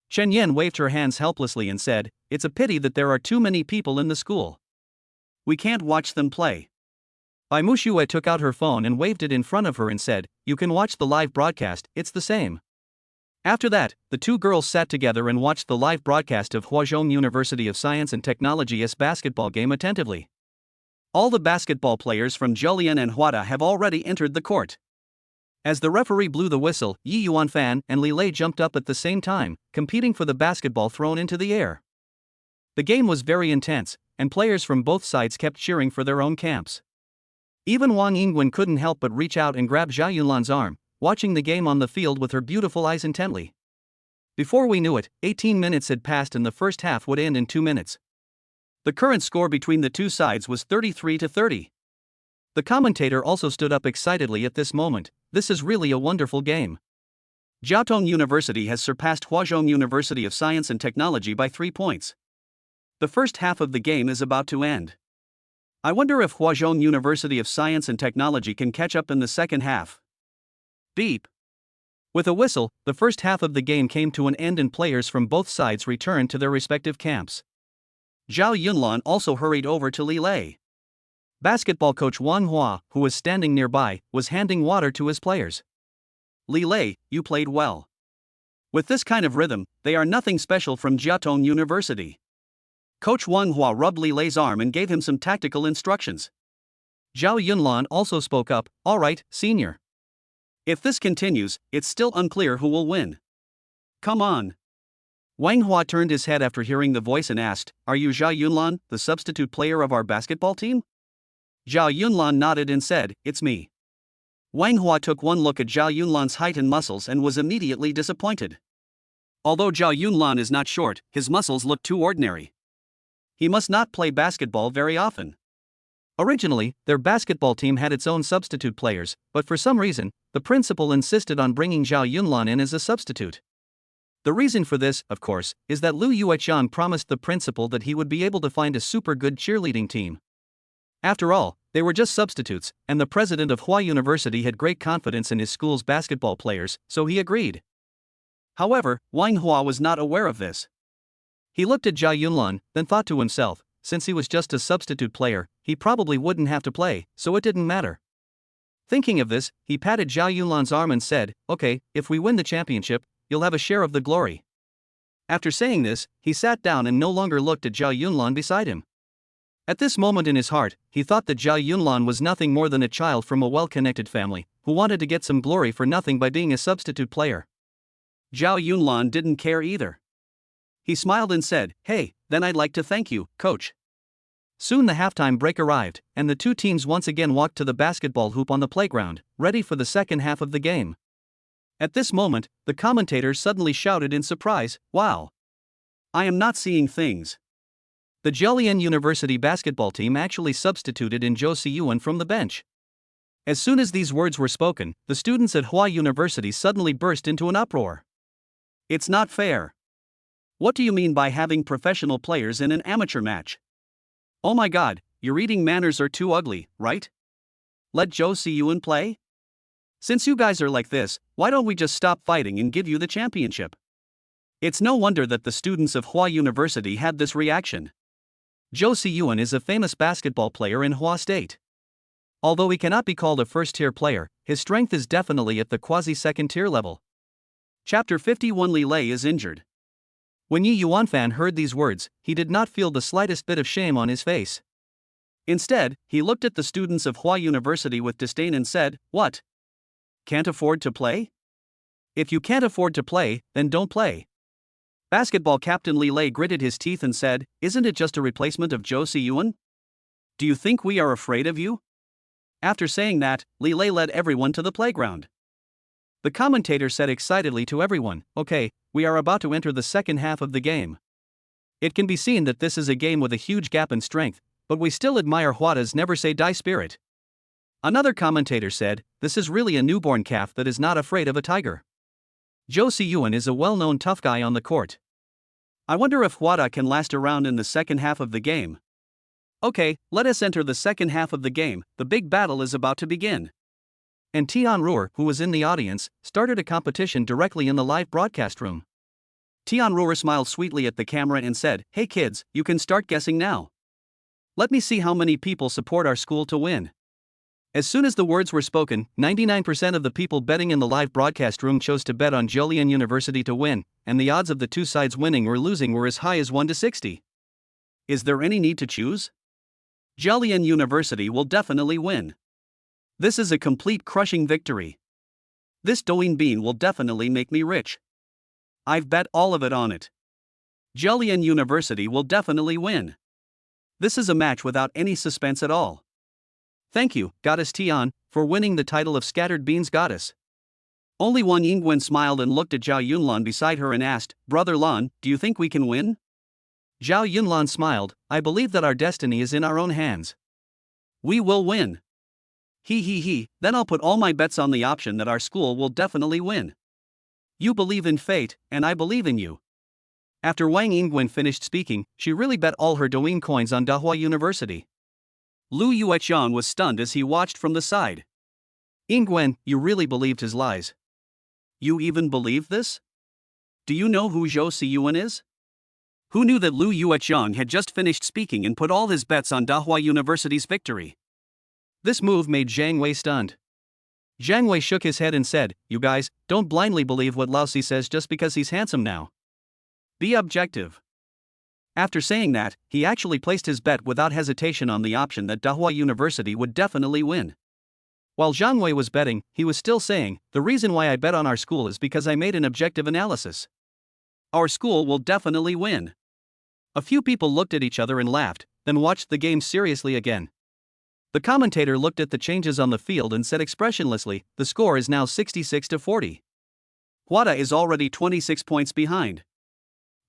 Speaker 1: Chenyan waved her hands helplessly and said, it's a pity that there are too many people in the school. We can't watch them play. Bai Muxue took out her phone and waved it in front of her and said, you can watch the live broadcast, it's the same. After that, the 2 girls sat together and watched the live broadcast of Huazhong University of Science and Technology's basketball game attentively. All the basketball players from Jiaolian and Hwada have already entered the court. As the referee blew the whistle, Yi Yuanfan and Li Lei jumped up at the same time, competing for the basketball thrown into the air. The game was very intense, and players from both sides kept cheering for their own camps. Even Wang Yingwen couldn't help but reach out and grab Zhao Yunlan's arm, watching the game on the field with her beautiful eyes intently. Before we knew it, 18 minutes had passed and the first half would end in 2 minutes. The current score between the two sides was 33-30. The commentator also stood up excitedly at this moment. This is really a wonderful game. Jiaotong University has surpassed Huazhong University of Science and Technology by 3 points. The first half of the game is about to end. I wonder if Huazhong University of Science and Technology can catch up in the second half. Beep. With a whistle, the first half of the game came to an end and players from both sides returned to their respective camps. Zhao Yunlan also hurried over to Li Lei. Basketball coach Wang Hua, who was standing nearby, was handing water to his players. Li Lei, you played well. With this kind of rhythm, they are nothing special from Jiaotong University. Coach Wang Hua rubbed Li Lei's arm and gave him some tactical instructions. Zhao Yunlan also spoke up, all right, senior. If this continues, it's still unclear who will win. Come on. Wang Hua turned his head after hearing the voice and asked, are you Zhao Yunlan, the substitute player of our basketball team? Zhao Yunlan nodded and said, it's me. Wang Hua took one look at Zhao Yunlan's height and muscles and was immediately disappointed. Although Zhao Yunlan is not short, his muscles look too ordinary. He must not play basketball very often. Originally, their basketball team had its own substitute players, but for some reason, the principal insisted on bringing Zhao Yunlan in as a substitute. The reason for this, of course, is that Liu Yueqian promised the principal that he would be able to find a super good cheerleading team. After all, they were just substitutes, and the president of Hua University had great confidence in his school's basketball players, so he agreed. However, Wang Hua was not aware of this. He looked at Zhao Yunlan, then thought to himself, since he was just a substitute player, he probably wouldn't have to play, so it didn't matter. Thinking of this, he patted Zhao Yunlan's arm and said, okay, if we win the championship, you'll have a share of the glory. After saying this, he sat down and no longer looked at Zhao Yunlan beside him. At this moment in his heart, he thought that Zhao Yunlan was nothing more than a child from a well-connected family, who wanted to get some glory for nothing by being a substitute player. Zhao Yunlan didn't care either. He smiled and said, hey, then I'd like to thank you, coach. Soon the halftime break arrived, and the two teams once again walked to the basketball hoop on the playground, ready for the second half of the game. At this moment, the commentator suddenly shouted in surprise, wow! I am not seeing things. The Jiaolian University basketball team actually substituted in Zhou Siyuan from the bench. As soon as these words were spoken, the students at Hua University suddenly burst into an uproar. It's not fair. What do you mean by having professional players in an amateur match? Oh my god, your eating manners are too ugly, right? Let Zhou Siyuan play? Since you guys are like this, why don't we just stop fighting and give you the championship? It's no wonder that the students of Hua University had this reaction. Zhou Siyuan is a famous basketball player in Hua State. Although he cannot be called a first-tier player, his strength is definitely at the quasi-second-tier level. Chapter 51 Li Lei is injured. When Yi Yuanfan heard these words, he did not feel the slightest bit of shame on his face. Instead, he looked at the students of Hua University with disdain and said, what? Can't afford to play? If you can't afford to play, then don't play. Basketball captain Li Lei gritted his teeth and said, isn't it just a replacement of Zhou Siyuan? Do you think we are afraid of you? After saying that, Li Lei led everyone to the playground. The commentator said excitedly to everyone, okay, we are about to enter the second half of the game. It can be seen that this is a game with a huge gap in strength, but we still admire Huada's never say die spirit. Another commentator said, this is really a newborn calf that is not afraid of a tiger. Zhou Siyuan is a well-known tough guy on the court. I wonder if Huada can last around in the second half of the game. Okay, let us enter the second half of the game, the big battle is about to begin. And Tianruo, who was in the audience, started a competition directly in the live broadcast room. Tianruo smiled sweetly at the camera and said, hey kids, you can start guessing now. Let me see how many people support our school to win. As soon as the words were spoken, 99% of the people betting in the live broadcast room chose to bet on Jiaolian University to win, and the odds of the two sides winning or losing were as high as 1 to 60. Is there any need to choose? Jiaolian University will definitely win. This is a complete crushing victory. This Douyin bean will definitely make me rich. I've bet all of it on it. Jiaolian University will definitely win. This is a match without any suspense at all. Thank you, Goddess Tian, for winning the title of Scattered Beans Goddess. Only Wang Yingwen smiled and looked at Zhao Yunlan beside her and asked, Brother Lan, do you think we can win? Zhao Yunlan smiled, I believe that our destiny is in our own hands. We will win. He, then I'll put all my bets on the option that our school will definitely win. You believe in fate, and I believe in you. After Wang Yingwen finished speaking, she really bet all her Douyin coins on Dahua University. Lu Yueqian was stunned as he watched from the side. Yingwen, you really believed his lies. You even believe this? Do you know who Zhou Siyuan is? Who knew that Lu Yueqian had just finished speaking and put all his bets on Dahua University's victory? This move made Zhang Wei stunned. Zhang Wei shook his head and said, You guys, don't blindly believe what Lao Si says just because he's handsome now. Be objective. After saying that, he actually placed his bet without hesitation on the option that Dahua University would definitely win. While Zhang Wei was betting, he was still saying, The reason why I bet on our school is because I made an objective analysis. Our school will definitely win. A few people looked at each other and laughed, then watched the game seriously again. The commentator looked at the changes on the field and said expressionlessly, The score is now 66-40. Huada is already 26 points behind.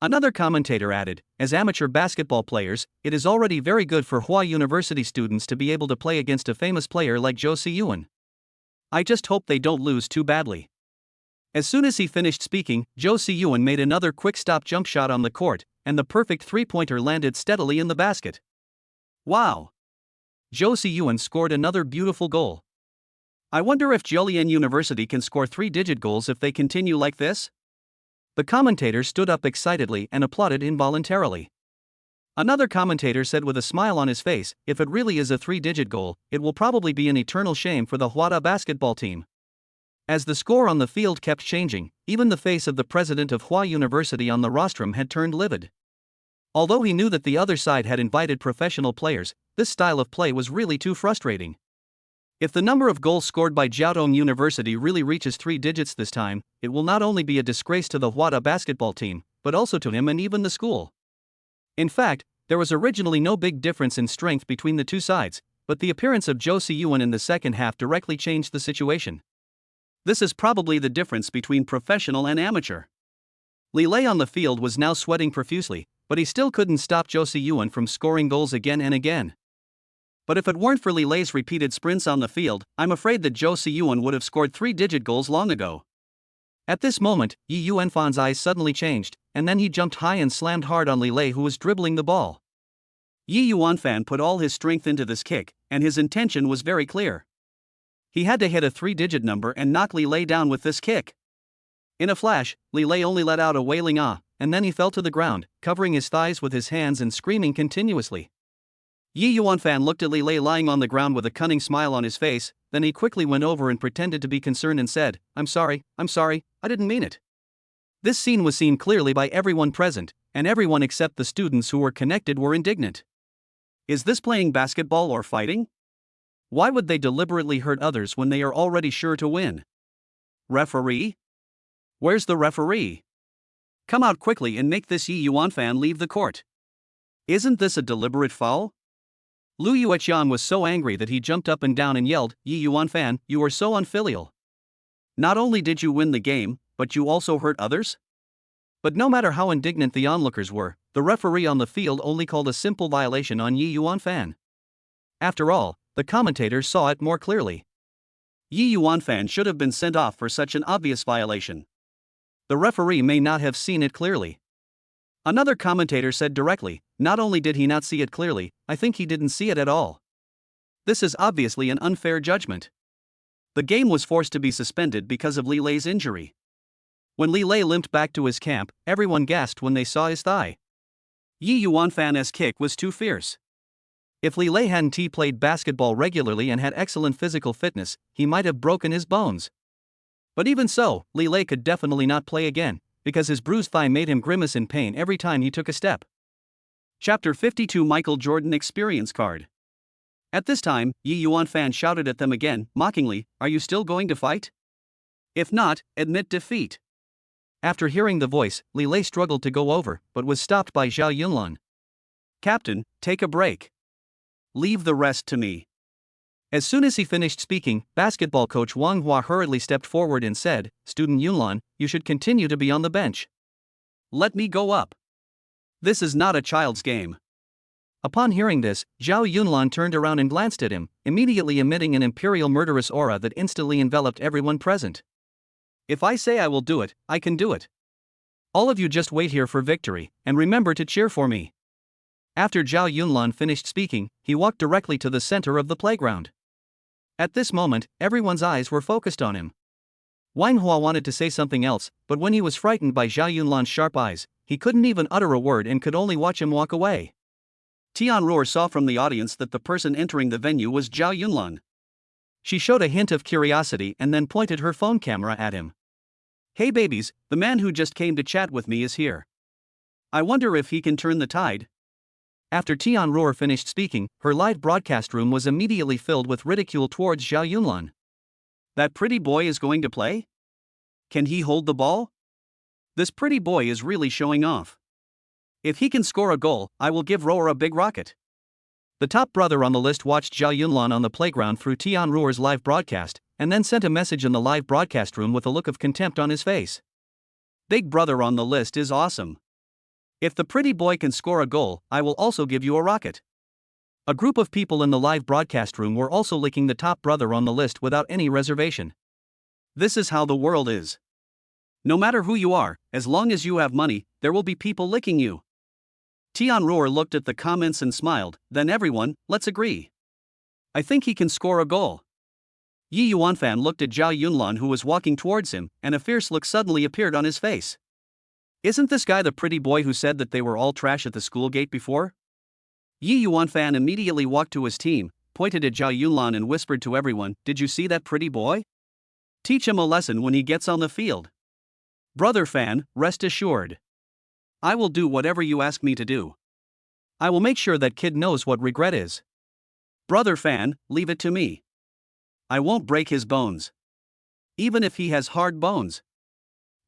Speaker 1: Another commentator added, As amateur basketball players, it is already very good for Hua University students to be able to play against a famous player like Zhou Siyuan. I just hope they don't lose too badly. As soon as he finished speaking, Zhou Siyuan made another quick-stop jump shot on the court, and the perfect three-pointer landed steadily in the basket. Wow! Zhou Siyuan scored another beautiful goal. I wonder if Jiulian University can score 3-digit goals if they continue like this? The commentator stood up excitedly and applauded involuntarily. Another commentator said with a smile on his face, If it really is a 3-digit goal, it will probably be an eternal shame for the Huada basketball team. As the score on the field kept changing, even the face of the president of Hua University on the rostrum had turned livid. Although he knew that the other side had invited professional players, this style of play was really too frustrating. If the number of goals scored by Jiaotong University really reaches 3 digits this time, it will not only be a disgrace to the Huada basketball team, but also to him and even the school. In fact, there was originally no big difference in strength between the two sides, but the appearance of Zhou Siyuan in the second half directly changed the situation. This is probably the difference between professional and amateur. Li Lei on the field was now sweating profusely, but he still couldn't stop Zhou Siyuan from scoring goals again and again. But if it weren't for Li Lei's repeated sprints on the field, I'm afraid that Zhou Siyuan would have scored 3-digit goals long ago. At this moment, Yi Yuanfan's eyes suddenly changed, and then he jumped high and slammed hard on Li Lei, who was dribbling the ball. Yi Yuanfan put all his strength into this kick, and his intention was very clear. He had to hit a 3-digit number and knock Li Lei down with this kick. In a flash, Li Lei only let out a wailing ah, and then he fell to the ground, covering his thighs with his hands and screaming continuously. Yi Yuanfan looked at Li Lei lying on the ground with a cunning smile on his face, then he quickly went over and pretended to be concerned and said, I'm sorry, I didn't mean it. This scene was seen clearly by everyone present, and everyone except the students who were connected were indignant. Is this playing basketball or fighting? Why would they deliberately hurt others when they are already sure to win? Referee? Where's the referee? Come out quickly and make this Yi Yuanfan leave the court. Isn't this a deliberate foul? Lu Yueqian was so angry that he jumped up and down and yelled, Yi Yuanfan, you are so unfilial. Not only did you win the game, but you also hurt others? But no matter how indignant the onlookers were, the referee on the field only called a simple violation on Yi Yuanfan. After all, the commentators saw it more clearly. Yi Yuanfan should have been sent off for such an obvious violation. The referee may not have seen it clearly. Another commentator said directly, not only did he not see it clearly, I think he didn't see it at all. This is obviously an unfair judgment. The game was forced to be suspended because of Li Lei's injury. When Li Lei limped back to his camp, everyone gasped when they saw his thigh. Yi Yuanfan's kick was too fierce. If Li Lei hadn't played basketball regularly and had excellent physical fitness, he might have broken his bones. But even so, Li Lei could definitely not play again, because his bruised thigh made him grimace in pain every time he took a step. Chapter 52 Michael Jordan Experience Card. At this time, Yi Yuanfan shouted at them again, mockingly, Are you still going to fight? If not, admit defeat. After hearing the voice, Li Lei struggled to go over, but was stopped by Zhao Yunlan. Captain, take a break. Leave the rest to me. As soon as he finished speaking, basketball coach Wang Hua hurriedly stepped forward and said, "Student Yunlan, you should continue to be on the bench. Let me go up. This is not a child's game." Upon hearing this, Zhao Yunlan turned around and glanced at him, immediately emitting an imperial murderous aura that instantly enveloped everyone present. "If I say I will do it, I can do it. All of you just wait here for victory, and remember to cheer for me." After Zhao Yunlan finished speaking, he walked directly to the center of the playground. At this moment, everyone's eyes were focused on him. Wang Hua wanted to say something else, but when he was frightened by Zhao Yunlan's sharp eyes, he couldn't even utter a word and could only watch him walk away. Tianruo saw from the audience that the person entering the venue was Zhao Yunlan. She showed a hint of curiosity and then pointed her phone camera at him. "Hey babies, the man who just came to chat with me is here. I wonder if he can turn the tide." After Tianruo finished speaking, her live broadcast room was immediately filled with ridicule towards Zhao Yunlan. "That pretty boy is going to play? Can he hold the ball? This pretty boy is really showing off. If he can score a goal, I will give Roar a big rocket." The top brother on the list watched Zhao Yunlan on the playground through Tianruo's live broadcast, and then sent a message in the live broadcast room with a look of contempt on his face. "Big brother on the list is awesome. If the pretty boy can score a goal, I will also give you a rocket." A group of people in the live broadcast room were also licking the top brother on the list without any reservation. This is how the world is. No matter who you are, as long as you have money, there will be people licking you. Tianruo looked at the comments and smiled. "Then everyone, let's agree. I think he can score a goal." Yi Yuanfan looked at Zhao Yunlan who was walking towards him, and a fierce look suddenly appeared on his face. "Isn't this guy the pretty boy who said that they were all trash at the school gate before?" Yi Yuanfan immediately walked to his team, pointed at Zhao Yunlan and whispered to everyone, "Did you see that pretty boy? Teach him a lesson when he gets on the field. Brother Fan, rest assured. I will do whatever you ask me to do. I will make sure that kid knows what regret is. Brother Fan, leave it to me. I won't break his bones. Even if he has hard bones."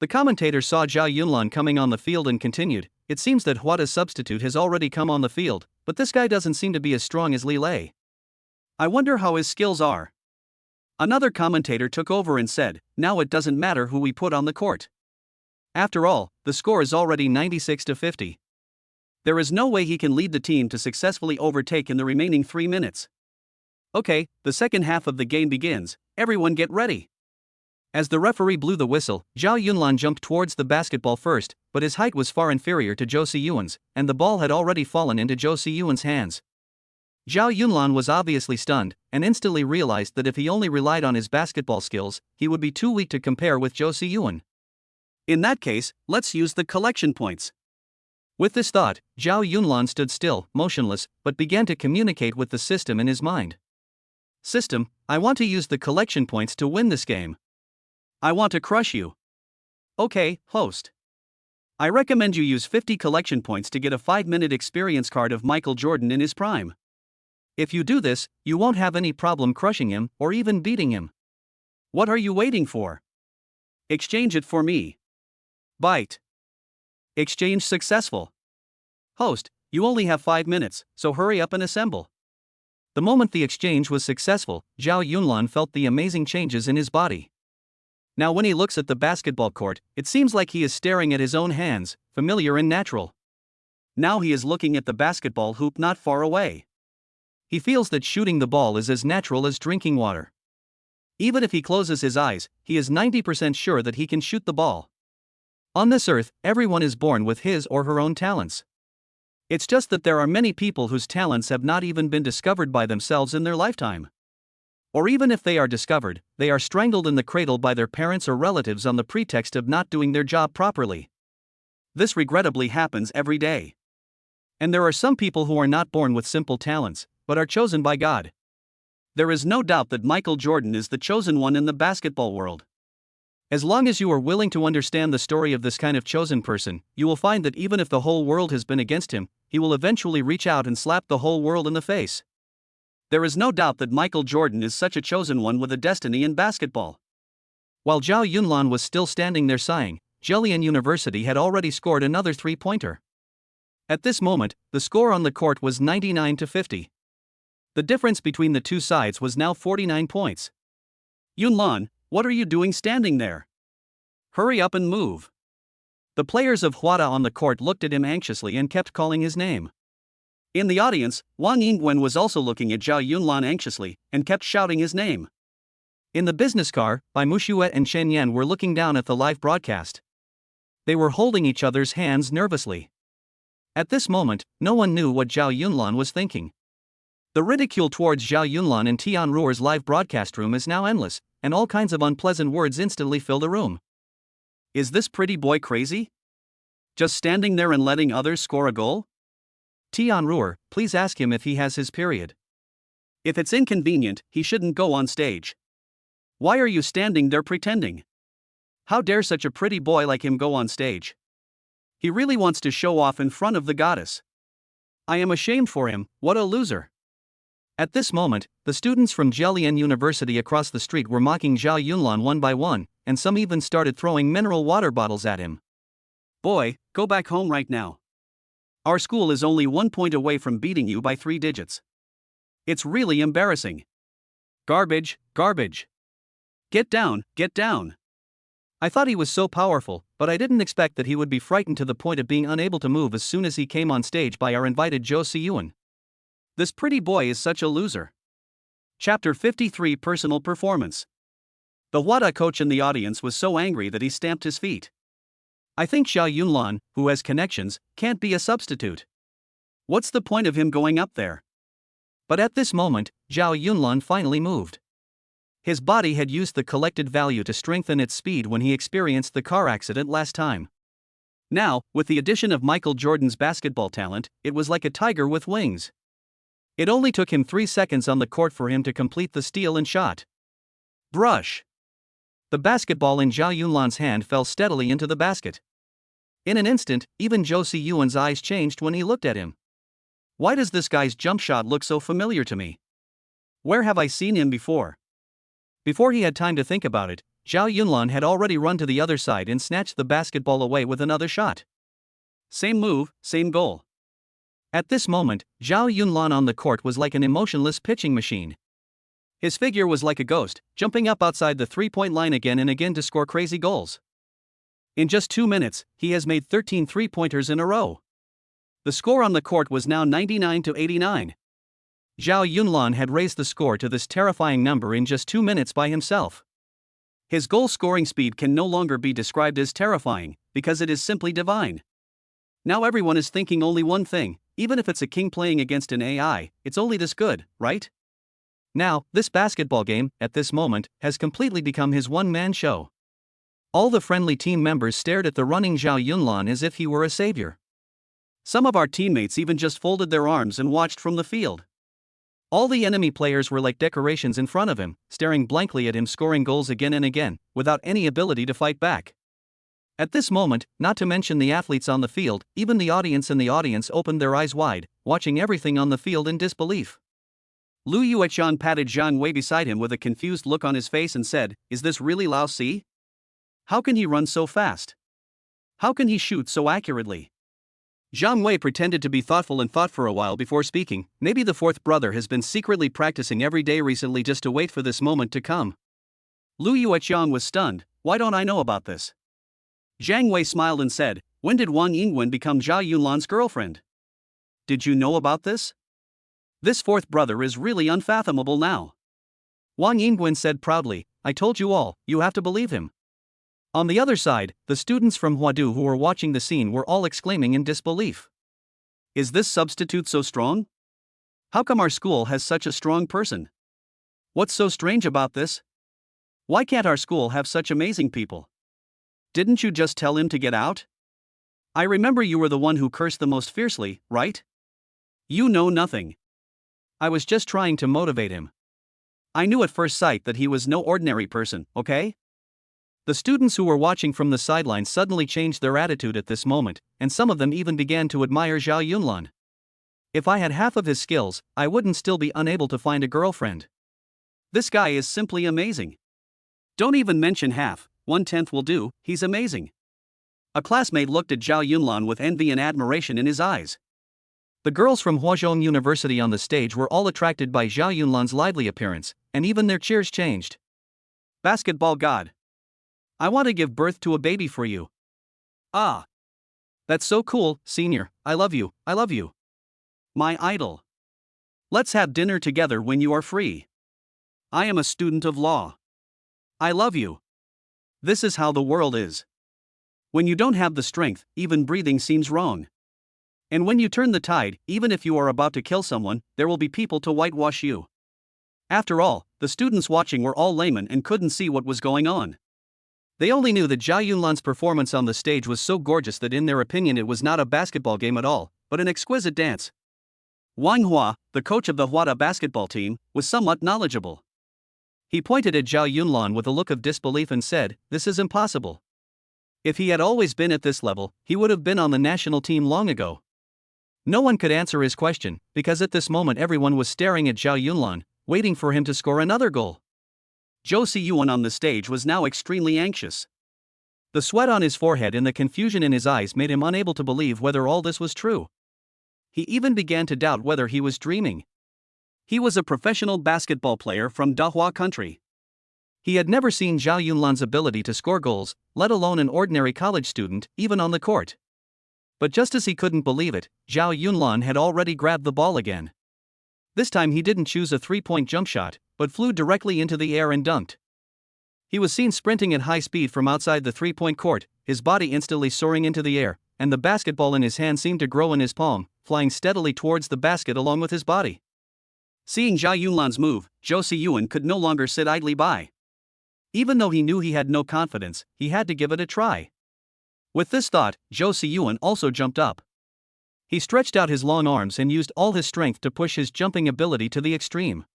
Speaker 1: The commentator saw Zhao Yunlan coming on the field and continued, "It seems that Huada's substitute has already come on the field, but this guy doesn't seem to be as strong as Li Lei. I wonder how his skills are." Another commentator took over and said, "Now it doesn't matter who we put on the court. After all, the score is already 96-50. There is no way he can lead the team to successfully overtake in the remaining 3 minutes. Okay, the second half of the game begins, everyone get ready." As the referee blew the whistle, Zhao Yunlan jumped towards the basketball first, but his height was far inferior to Zhou Siyuan's, and the ball had already fallen into Zhou Siyuan's hands. Zhao Yunlan was obviously stunned, and instantly realized that if he only relied on his basketball skills, he would be too weak to compare with Zhou Siyuan. In that case, let's use the collection points. With this thought, Zhao Yunlan stood still, motionless, but began to communicate with the system in his mind. "System, I want to use the collection points to win this game. I want to crush you. Okay, host. I recommend you use 50 collection points to get a 5-minute experience card of Michael Jordan in his prime. If you do this, you won't have any problem crushing him or even beating him. What are you waiting for? Exchange it for me. Bite. Exchange successful. Host, you only have 5 minutes, so hurry up and assemble." The moment the exchange was successful, Zhao Yunlan felt the amazing changes in his body. Now when he looks at the basketball court, it seems like he is staring at his own hands, familiar and natural. Now he is looking at the basketball hoop not far away. He feels that shooting the ball is as natural as drinking water. Even if he closes his eyes, he is 90% sure that he can shoot the ball. On this earth, everyone is born with his or her own talents. It's just that there are many people whose talents have not even been discovered by themselves in their lifetime. Or even if they are discovered, they are strangled in the cradle by their parents or relatives on the pretext of not doing their job properly. This regrettably happens every day. And there are some people who are not born with simple talents, but are chosen by God. There is no doubt that Michael Jordan is the chosen one in the basketball world. As long as you are willing to understand the story of this kind of chosen person, you will find that even if the whole world has been against him, he will eventually reach out and slap the whole world in the face. There is no doubt that Michael Jordan is such a chosen one with a destiny in basketball. While Zhao Yunlan was still standing there sighing, Zhejiang University had already scored another 3-pointer. At this moment, the score on the court was 99-50. The difference between the two sides was now 49 points. Yunlan, what are you doing standing there? Hurry up and move. The players of Huada on the court looked at him anxiously and kept calling his name. In the audience, Wang Yingwen was also looking at Zhao Yunlan anxiously and kept shouting his name. In the business car, Bai Mushuet and Shen Yan were looking down at the live broadcast. They were holding each other's hands nervously. At this moment, no one knew what Zhao Yunlan was thinking. The ridicule towards Zhao Yunlan in Tianruo's live broadcast room is now endless, and all kinds of unpleasant words instantly fill the room. Is this pretty boy crazy? Just standing there and letting others score a goal? Tianruo, please ask him if he has his period. If it's inconvenient, he shouldn't go on stage. Why are you standing there pretending? How dare such a pretty boy like him go on stage? He really wants to show off in front of the goddess. I am ashamed for him, what a loser. At this moment, the students from Jialian University across the street were mocking Zhao Yunlan one by one, and some even started throwing mineral water bottles at him. Boy, go back home right now. Our school is only 1 point away from beating you by 3 digits. It's really embarrassing. Garbage, garbage. Get down, get down. I thought he was so powerful, but I didn't expect that he would be frightened to the point of being unable to move as soon as he came on stage by our invited Zhou Siyuan. This pretty boy is such a loser. Chapter 53 Personal Performance. The Wada coach in the audience was so angry that he stamped his feet. I think Zhao Yunlan, who has connections, can't be a substitute. What's the point of him going up there? But at this moment, Zhao Yunlan finally moved. His body had used the collected value to strengthen its speed when he experienced the car accident last time. Now, with the addition of Michael Jordan's basketball talent, it was like a tiger with wings. It only took him 3 seconds on the court for him to complete the steal and shot. Brush. The basketball in Zhao Yunlan's hand fell steadily into the basket. In an instant, even Zhou Siyuan's eyes changed when he looked at him. Why does this guy's jump shot look so familiar to me? Where have I seen him before? Before he had time to think about it, Zhao Yunlan had already run to the other side and snatched the basketball away with another shot. Same move, same goal. At this moment, Zhao Yunlan on the court was like an emotionless pitching machine. His figure was like a ghost, jumping up outside the three-point line again and again to score crazy goals. In just 2 minutes, he has made 13 three-pointers in a row. The score on the court was now 99-89. Zhao Yunlan had raised the score to this terrifying number in just 2 minutes by himself. His goal-scoring speed can no longer be described as terrifying, because it is simply divine. Now everyone is thinking only one thing: even if it's a king playing against an AI, it's only this good, right? Now, this basketball game, at this moment, has completely become his one-man show. All the friendly team members stared at the running Zhao Yunlan as if he were a savior. Some of our teammates even just folded their arms and watched from the field. All the enemy players were like decorations in front of him, staring blankly at him scoring goals again and again, without any ability to fight back. At this moment, not to mention the athletes on the field, even the audience in the audience opened their eyes wide, watching everything on the field in disbelief. Lu Yuechan patted Zhang Wei beside him with a confused look on his face and said, "Is this really Lao Si? How can he run so fast? How can he shoot so accurately?" Zhang Wei pretended to be thoughtful and thought for a while before speaking. Maybe the fourth brother has been secretly practicing every day recently just to wait for this moment to come. Lu Yueqiang was stunned. Why don't I know about this? Zhang Wei smiled and said, when did Wang Yingwen become Zhao Yunlan's girlfriend? Did you know about this? This fourth brother is really unfathomable now. Wang Yingwen said proudly, I told you all, you have to believe him. On the other side, the students from Huadu who were watching the scene were all exclaiming in disbelief. Is this substitute so strong? How come our school has such a strong person? What's so strange about this? Why can't our school have such amazing people? Didn't you just tell him to get out? I remember you were the one who cursed the most fiercely, right? You know nothing. I was just trying to motivate him. I knew at first sight that he was no ordinary person, okay? The students who were watching from the sidelines suddenly changed their attitude at this moment, and some of them even began to admire Zhao Yunlan. If I had half of his skills, I wouldn't still be unable to find a girlfriend. This guy is simply amazing. Don't even mention half, 1/10 will do, he's amazing. A classmate looked at Zhao Yunlan with envy and admiration in his eyes. The girls from Huazhong University on the stage were all attracted by Zhao Yunlan's lively appearance, and even their cheers changed. Basketball god. I want to give birth to a baby for you. Ah. That's so cool, senior, I love you, I love you. My idol. Let's have dinner together when you are free. I am a student of law. I love you. This is how the world is. When you don't have the strength, even breathing seems wrong. And when you turn the tide, even if you are about to kill someone, there will be people to whitewash you. After all, the students watching were all laymen and couldn't see what was going on. They only knew that Zhao Yunlan's performance on the stage was so gorgeous that in their opinion it was not a basketball game at all, but an exquisite dance. Wang Hua, the coach of the Huada basketball team, was somewhat knowledgeable. He pointed at Zhao Yunlan with a look of disbelief and said, "This is impossible." If he had always been at this level, he would have been on the national team long ago. No one could answer his question, because at this moment everyone was staring at Zhao Yunlan, waiting for him to score another goal. Zhou Siyuan on the stage was now extremely anxious. The sweat on his forehead and the confusion in his eyes made him unable to believe whether all this was true. He even began to doubt whether he was dreaming. He was a professional basketball player from Dahua country. He had never seen Zhao Yunlan's ability to score goals, let alone an ordinary college student, even on the court. But just as he couldn't believe it, Zhao Yunlan had already grabbed the ball again. This time he didn't choose a three-point jump shot, but flew directly into the air and dunked. He was seen sprinting at high speed from outside the three-point court, his body instantly soaring into the air, and the basketball in his hand seemed to grow in his palm, flying steadily towards the basket along with his body. Seeing Zhao Yunlan's move, Zhou Siyuan could no longer sit idly by. Even though he knew he had no confidence, he had to give it a try. With this thought, Zhou Siyuan also jumped up. He stretched out his long arms and used all his strength to push his jumping ability to the extreme.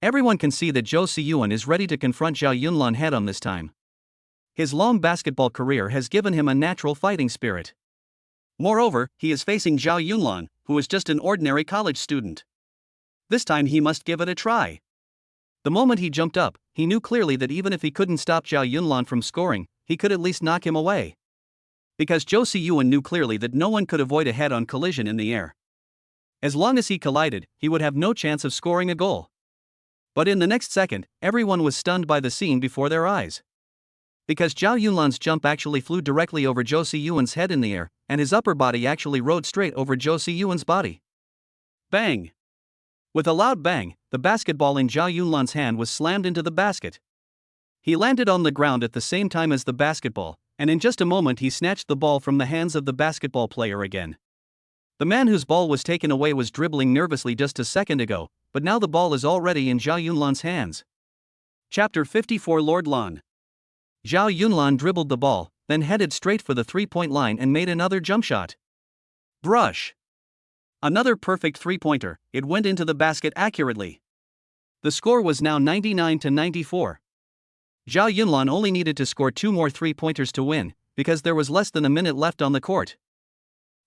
Speaker 1: Everyone can see that Zhou Siyuan is ready to confront Zhao Yunlan head-on this time. His long basketball career has given him a natural fighting spirit. Moreover, he is facing Zhao Yunlan, who is just an ordinary college student. This time he must give it a try. The moment he jumped up, he knew clearly that even if he couldn't stop Zhao Yunlan from scoring, he could at least knock him away. Because Zhou Siyuan knew clearly that no one could avoid a head-on collision in the air. As long as he collided, he would have no chance of scoring a goal. But in the next second, everyone was stunned by the scene before their eyes. Because Zhao Yunlan's jump actually flew directly over Zhou Siyuan's head in the air, and his upper body actually rode straight over Zhou Siyuan's body. Bang! With a loud bang, the basketball in Zhao Yunlan's hand was slammed into the basket. He landed on the ground at the same time as the basketball, and in just a moment he snatched the ball from the hands of the basketball player again. The man whose ball was taken away was dribbling nervously just a second ago, but now the ball is already in Zhao Yunlan's hands. Chapter 54 Lord Lan. Zhao Yunlan dribbled the ball, then headed straight for the three-point line and made another jump shot. Brush! Another perfect three-pointer, it went into the basket accurately. The score was now 99-94. Zhao Yunlan only needed to score 2 more three-pointers to win, because there was less than a minute left on the court.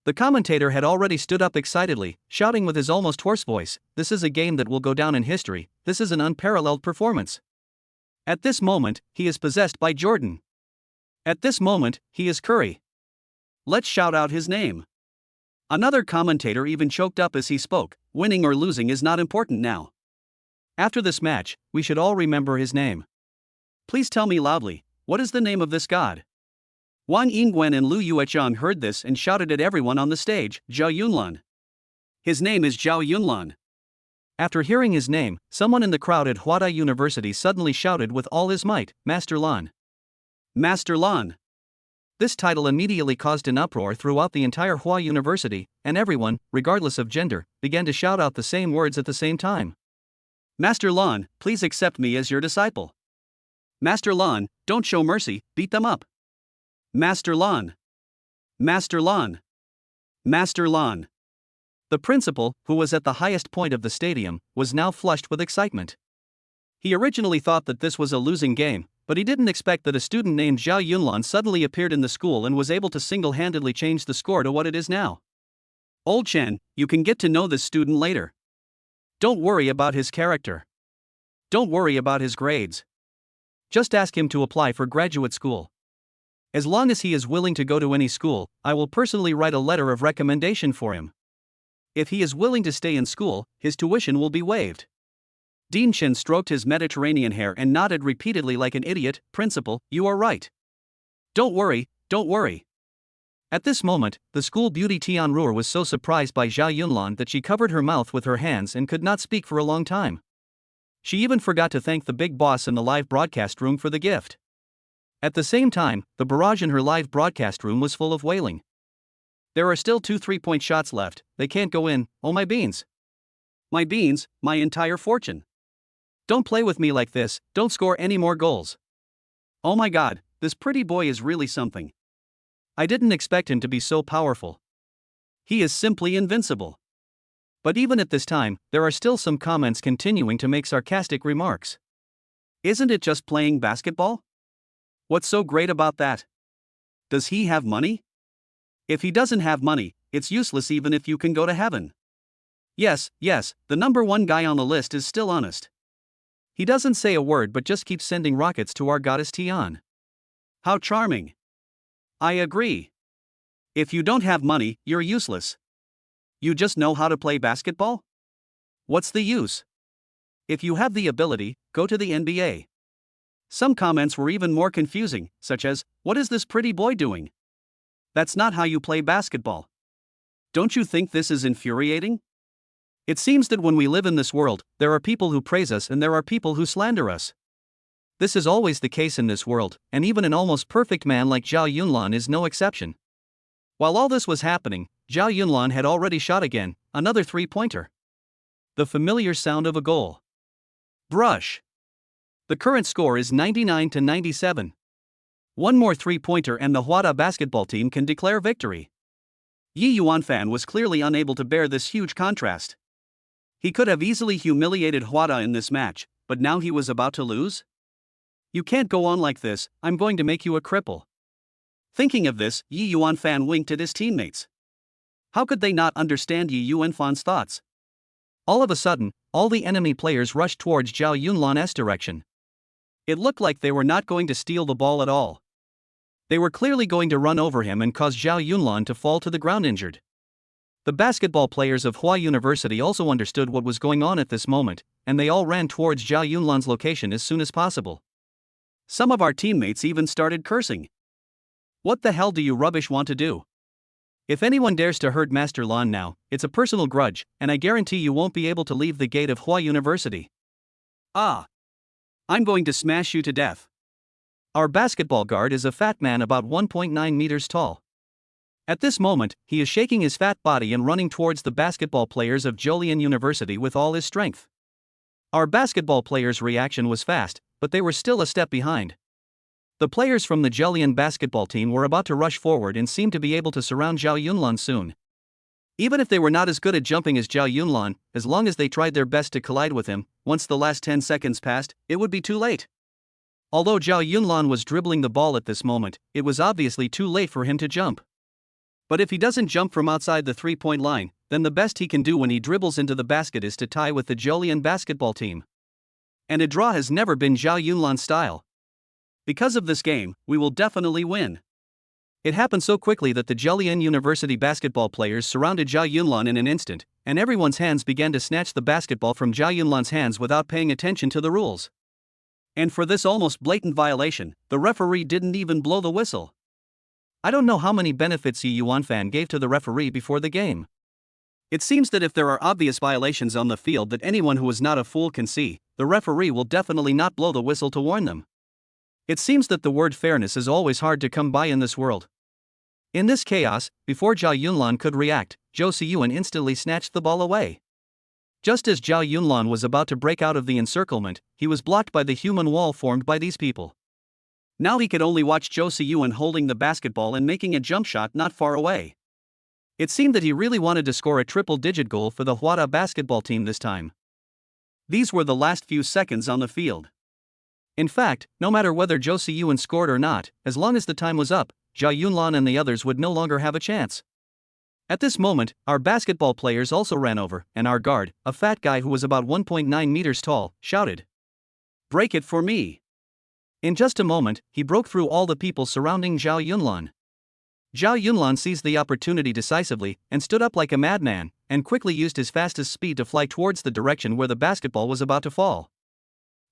Speaker 1: The commentator had already stood up excitedly, shouting with his almost hoarse voice, "This is a game that will go down in history, this is an unparalleled performance. At this moment, he is possessed by Jordan. At this moment, he is Curry. Let's shout out his name." Another commentator even choked up as he spoke, "Winning or losing is not important now. After this match, we should all remember his name. Please tell me loudly, what is the name of this god?" Wang Yingguan and Lu Yuechang heard this and shouted at everyone on the stage, "Zhao Yunlan. His name is Zhao Yunlan." After hearing his name, someone in the crowd at Huada University suddenly shouted with all his might, "Master Lan! Master Lan!" This title immediately caused an uproar throughout the entire Hua University, and everyone, regardless of gender, began to shout out the same words at the same time. "Master Lan, please accept me as your disciple. Master Lan, don't show mercy, beat them up. Master Lan! Master Lan! Master Lan!" The principal, who was at the highest point of the stadium, was now flushed with excitement. He originally thought that this was a losing game, but he didn't expect that a student named Zhao Yunlan suddenly appeared in the school and was able to single-handedly change the score to what it is now. "Old Chen, you can get to know this student later. Don't worry about his character. Don't worry about his grades. Just ask him to apply for graduate school. As long as he is willing to go to any school, I will personally write a letter of recommendation for him. If he is willing to stay in school, his tuition will be waived. Dean Chen stroked his Mediterranean hair and nodded repeatedly like an idiot. Principal, you are right. Don't worry, don't worry. At this moment, the school beauty Tianruo was so surprised by Zhao Yunlan that she covered her mouth with her hands and could not speak for a long time. She even forgot to thank the big boss in the live broadcast room for the gift. At the same time, the barrage in her live broadcast room was full of wailing. There are still 2 3-point shots left, they can't go in. Oh my beans. My beans, my entire fortune. Don't play with me like this, don't score any more goals. Oh my god, this pretty boy is really something. I didn't expect him to be so powerful. He is simply invincible. But even at this time, there are still some comments continuing to make sarcastic remarks. Isn't it just playing basketball? What's so great about that? Does he have money? If he doesn't have money, it's useless even if you can go to heaven. Yes, the number one guy on the list is still honest. He doesn't say a word but just keeps sending rockets to our goddess Tian. How charming. I agree. If you don't have money, you're useless. You just know how to play basketball? What's the use? If you have the ability, go to the NBA. Some comments were even more confusing, such as, what is this pretty boy doing? That's not how you play basketball. Don't you think this is infuriating? It seems that when we live in this world, there are people who praise us and there are people who slander us. This is always the case in this world, and even an almost perfect man like Zhao Yunlan is no exception. While all this was happening, Zhao Yunlan had already shot again, another 3-pointer. The familiar sound of a goal. Brush. The current score is 99-97. One more 3-pointer and the Huada basketball team can declare victory. Yi Yuanfan was clearly unable to bear this huge contrast. He could have easily humiliated Huada in this match, but now he was about to lose? You can't go on like this, I'm going to make you a cripple. Thinking of this, Yi Yuanfan winked at his teammates. How could they not understand Yi Yuanfan's thoughts? All of a sudden, all the enemy players rushed towards Zhao Yunlan's direction. It looked like they were not going to steal the ball at all. They were clearly going to run over him and cause Zhao Yunlan to fall to the ground injured. The basketball players of Hua University also understood what was going on at this moment, and they all ran towards Zhao Yunlan's location as soon as possible. Some of our teammates even started cursing. What the hell do you rubbish want to do? If anyone dares to hurt Master Lan now, it's a personal grudge, and I guarantee you won't be able to leave the gate of Hua University. Ah! I'm going to smash you to death. Our basketball guard is a fat man about 1.9 meters tall. At this moment, he is shaking his fat body and running towards the basketball players of Jolian University with all his strength. Our basketball players' reaction was fast, but they were still a step behind. The players from the Jolian basketball team were about to rush forward and seemed to be able to surround Zhao Yunlan soon. Even if they were not as good at jumping as Zhao Yunlan, as long as they tried their best to collide with him, once the last 10 seconds passed, it would be too late. Although Zhao Yunlan was dribbling the ball at this moment, it was obviously too late for him to jump. But if he doesn't jump from outside the 3-point line, then the best he can do when he dribbles into the basket is to tie with the Jolian basketball team. And a draw has never been Zhao Yunlan's style. Because of this game, we will definitely win. It happened so quickly that the Jolian University basketball players surrounded Zhao Yunlan in an instant, and everyone's hands began to snatch the basketball from Zhao Yunlan's hands without paying attention to the rules. And for this almost blatant violation, the referee didn't even blow the whistle. I don't know how many benefits Yi Yuanfan gave to the referee before the game. It seems that if there are obvious violations on the field that anyone who is not a fool can see, the referee will definitely not blow the whistle to warn them. It seems that the word fairness is always hard to come by in this world. In this chaos, before Zhao Yunlan could react, Zhou Siyuan instantly snatched the ball away. Just as Zhao Yunlan was about to break out of the encirclement, he was blocked by the human wall formed by these people. Now he could only watch Zhou Siyuan holding the basketball and making a jump shot not far away. It seemed that he really wanted to score a triple-digit goal for the Huada basketball team this time. These were the last few seconds on the field. In fact, no matter whether Zhou Siyuan scored or not, as long as the time was up, Zhao Yunlan and the others would no longer have a chance. At this moment, our basketball players also ran over, and our guard, a fat guy who was about 1.9 meters tall, shouted, "Break it for me!" In just a moment, he broke through all the people surrounding Zhao Yunlan. Zhao Yunlan seized the opportunity decisively and stood up like a madman, and quickly used his fastest speed to fly towards the direction where the basketball was about to fall.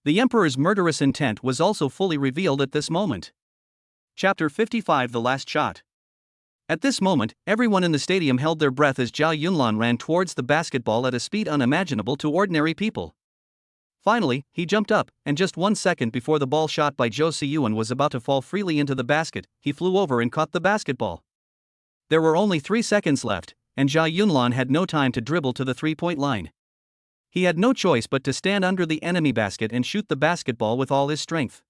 Speaker 1: The Emperor's murderous intent was also fully revealed at this moment. Chapter 55: The Last Shot. At this moment, everyone in the stadium held their breath as Zhao Yunlan ran towards the basketball at a speed unimaginable to ordinary people. Finally, he jumped up, and just 1 second before the ball shot by Zhou Siyuan was about to fall freely into the basket, he flew over and caught the basketball. There were only 3 seconds left, and Zhao Yunlan had no time to dribble to the three-point line. He had no choice but to stand under the enemy basket and shoot the basketball with all his strength.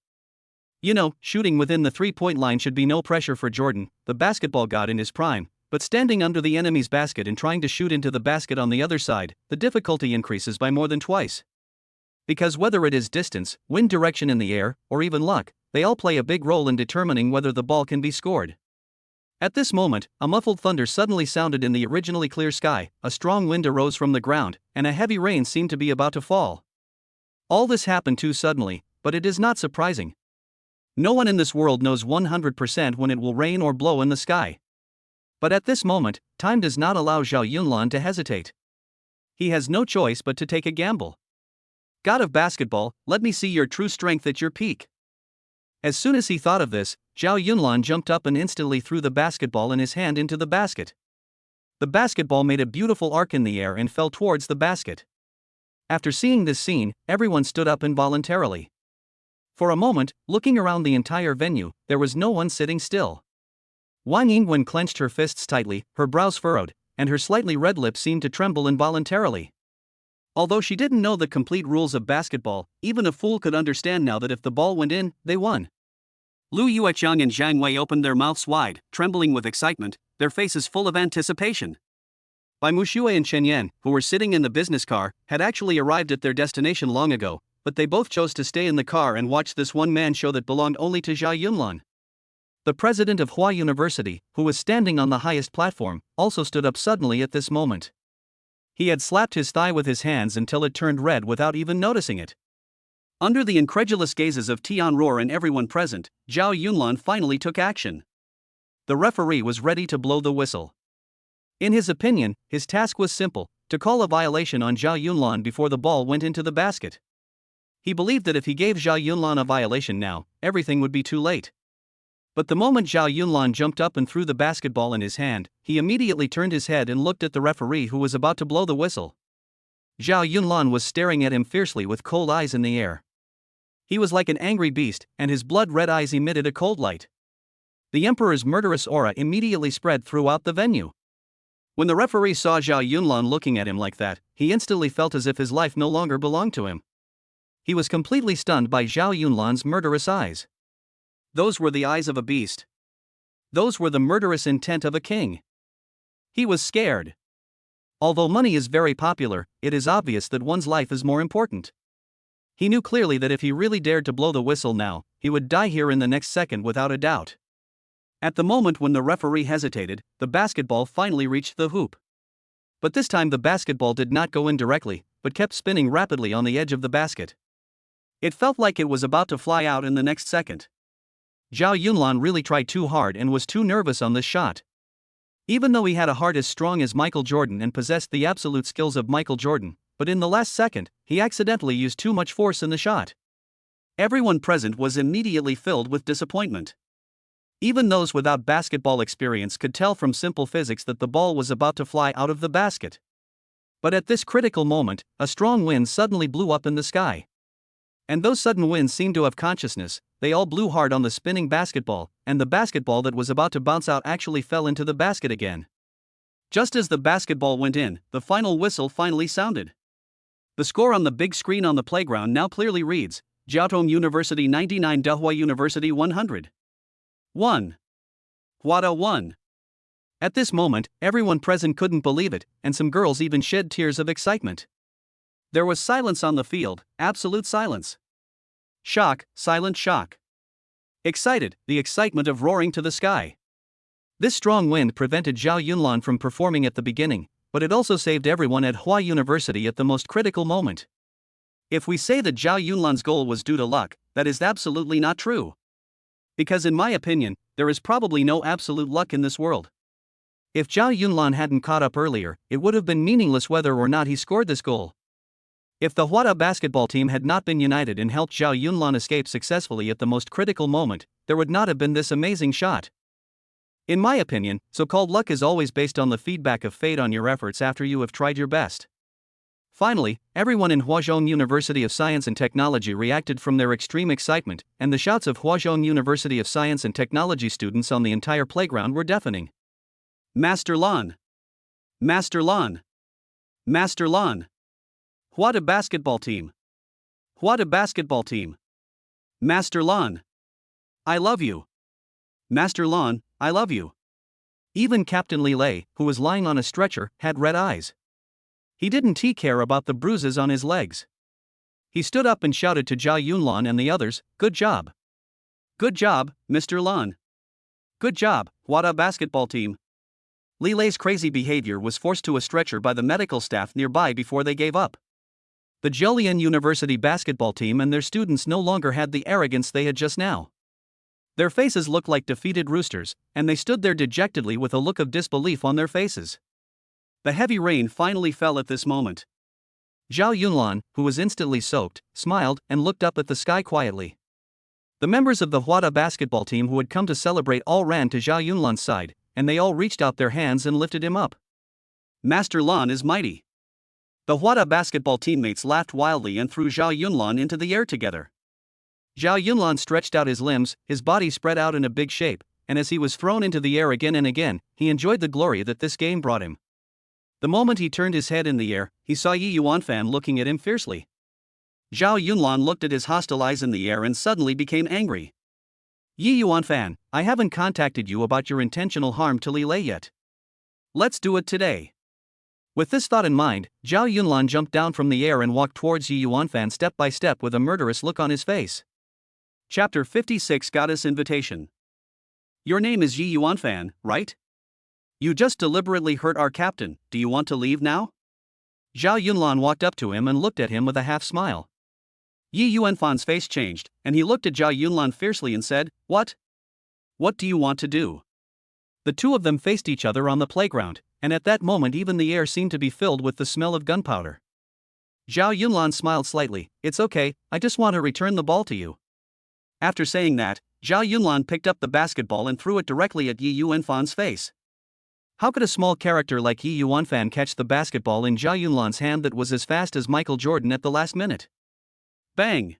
Speaker 1: You know, shooting within the three-point line should be no pressure for Jordan, the basketball god in his prime, but standing under the enemy's basket and trying to shoot into the basket on the other side, the difficulty increases by more than twice. Because whether it is distance, wind direction in the air, or even luck, they all play a big role in determining whether the ball can be scored. At this moment, a muffled thunder suddenly sounded in the originally clear sky, a strong wind arose from the ground, and a heavy rain seemed to be about to fall. All this happened too suddenly, but it is not surprising. No one in this world knows 100% when it will rain or blow in the sky. But at this moment, time does not allow Zhao Yunlan to hesitate. He has no choice but to take a gamble. God of basketball, let me see your true strength at your peak. As soon as he thought of this, Zhao Yunlan jumped up and instantly threw the basketball in his hand into the basket. The basketball made a beautiful arc in the air and fell towards the basket. After seeing this scene, everyone stood up involuntarily. For a moment, looking around the entire venue, there was no one sitting still. Wang Yingwen clenched her fists tightly, her brows furrowed, and her slightly red lips seemed to tremble involuntarily. Although she didn't know the complete rules of basketball, even a fool could understand now that if the ball went in, they won. Lu Yueqiang and Zhang Wei opened their mouths wide, trembling with excitement, their faces full of anticipation. Bai Muxue and Chen Yan, who were sitting in the business car, had actually arrived at their destination long ago, but they both chose to stay in the car and watch this one-man show that belonged only to Zhao Yunlan. The president of Hua University, who was standing on the highest platform, also stood up suddenly at this moment. He had slapped his thigh with his hands until it turned red without even noticing it. Under the incredulous gazes of Tianruo and everyone present, Zhao Yunlan finally took action. The referee was ready to blow the whistle. In his opinion, his task was simple: to call a violation on Zhao Yunlan before the ball went into the basket. He believed that if he gave Zhao Yunlan a violation now, everything would be too late. But the moment Zhao Yunlan jumped up and threw the basketball in his hand, he immediately turned his head and looked at the referee who was about to blow the whistle. Zhao Yunlan was staring at him fiercely with cold eyes in the air. He was like an angry beast, and his blood-red eyes emitted a cold light. The Emperor's murderous aura immediately spread throughout the venue. When the referee saw Zhao Yunlan looking at him like that, he instantly felt as if his life no longer belonged to him. He was completely stunned by Zhao Yunlan's murderous eyes. Those were the eyes of a beast. Those were the murderous intent of a king. He was scared. Although money is very popular, it is obvious that one's life is more important. He knew clearly that if he really dared to blow the whistle now, he would die here in the next second without a doubt. At the moment when the referee hesitated, the basketball finally reached the hoop. But this time the basketball did not go in directly, but kept spinning rapidly on the edge of the basket. It felt like it was about to fly out in the next second. Zhao Yunlan really tried too hard and was too nervous on this shot. Even though he had a heart as strong as Michael Jordan and possessed the absolute skills of Michael Jordan, but in the last second, he accidentally used too much force in the shot. Everyone present was immediately filled with disappointment. Even those without basketball experience could tell from simple physics that the ball was about to fly out of the basket. But at this critical moment, a strong wind suddenly blew up in the sky. And those sudden winds seemed to have consciousness. They all blew hard on the spinning basketball, and the basketball that was about to bounce out actually fell into the basket again. Just as the basketball went in, the final whistle finally sounded. The score on the big screen on the playground now clearly reads, Jiaotong University 99, Dehua University 100. 1. Huada 1. At this moment, everyone present couldn't believe it, and some girls even shed tears of excitement. There was silence on the field, absolute silence. Shock, silent shock. Excited, the excitement of roaring to the sky. This strong wind prevented Zhao Yunlan from performing at the beginning, but it also saved everyone at Hua University at the most critical moment. If we say that Zhao Yunlan's goal was due to luck, that is absolutely not true. Because in my opinion, there is probably no absolute luck in this world. If Zhao Yunlan hadn't caught up earlier, it would have been meaningless whether or not he scored this goal. If the Hwada basketball team had not been united and helped Zhao Yunlan escape successfully at the most critical moment, there would not have been this amazing shot. In my opinion, so-called luck is always based on the feedback of fate on your efforts after you have tried your best. Finally, everyone in Huazhong University of Science and Technology reacted from their extreme excitement, and the shouts of Huazhong University of Science and Technology students on the entire playground were deafening. Master Lan! Master Lan! Master Lan! Hwada basketball team! Hwada basketball team! Master Lan! I love you! Master Lan, I love you! Even Captain Li Lei, who was lying on a stretcher, had red eyes. He didn't care about the bruises on his legs. He stood up and shouted to Zhao Yunlan and the others, "Good job! Good job, Mr. Lan! Good job, Hwada basketball team!" Li Lei's crazy behavior was forced to a stretcher by the medical staff nearby before they gave up. The Zhejiang University basketball team and their students no longer had the arrogance they had just now. Their faces looked like defeated roosters, and they stood there dejectedly with a look of disbelief on their faces. The heavy rain finally fell at this moment. Zhao Yunlan, who was instantly soaked, smiled and looked up at the sky quietly. The members of the Hwada basketball team who had come to celebrate all ran to Zhao Yunlan's side, and they all reached out their hands and lifted him up. Master Lan is mighty! The Hwada basketball teammates laughed wildly and threw Zhao Yunlan into the air together. Zhao Yunlan stretched out his limbs, his body spread out in a big shape, and as he was thrown into the air again and again, he enjoyed the glory that this game brought him. The moment he turned his head in the air, he saw Yi Yuanfan looking at him fiercely. Zhao Yunlan looked at his hostile eyes in the air and suddenly became angry. "Yi Yuanfan, I haven't contacted you about your intentional harm to Li Lei yet. Let's do it today." With this thought in mind, Zhao Yunlan jumped down from the air and walked towards Yi Yuanfan step by step with a murderous look on his face. Chapter 56 Goddess Invitation. Your name is Yi Yuanfan, right? You just deliberately hurt our captain, do you want to leave now? Zhao Yunlan walked up to him and looked at him with a half-smile. Yi Yuanfan's face changed, and he looked at Zhao Yunlan fiercely and said, "What? What do you want to do?" The two of them faced each other on the playground, and at that moment even the air seemed to be filled with the smell of gunpowder. Zhao Yunlan smiled slightly. "It's okay, I just want to return the ball to you." After saying that, Zhao Yunlan picked up the basketball and threw it directly at Yi Yuanfan's face. How could a small character like Yi Yuanfan catch the basketball in Zhao Yunlan's hand that was as fast as Michael Jordan at the last minute? Bang!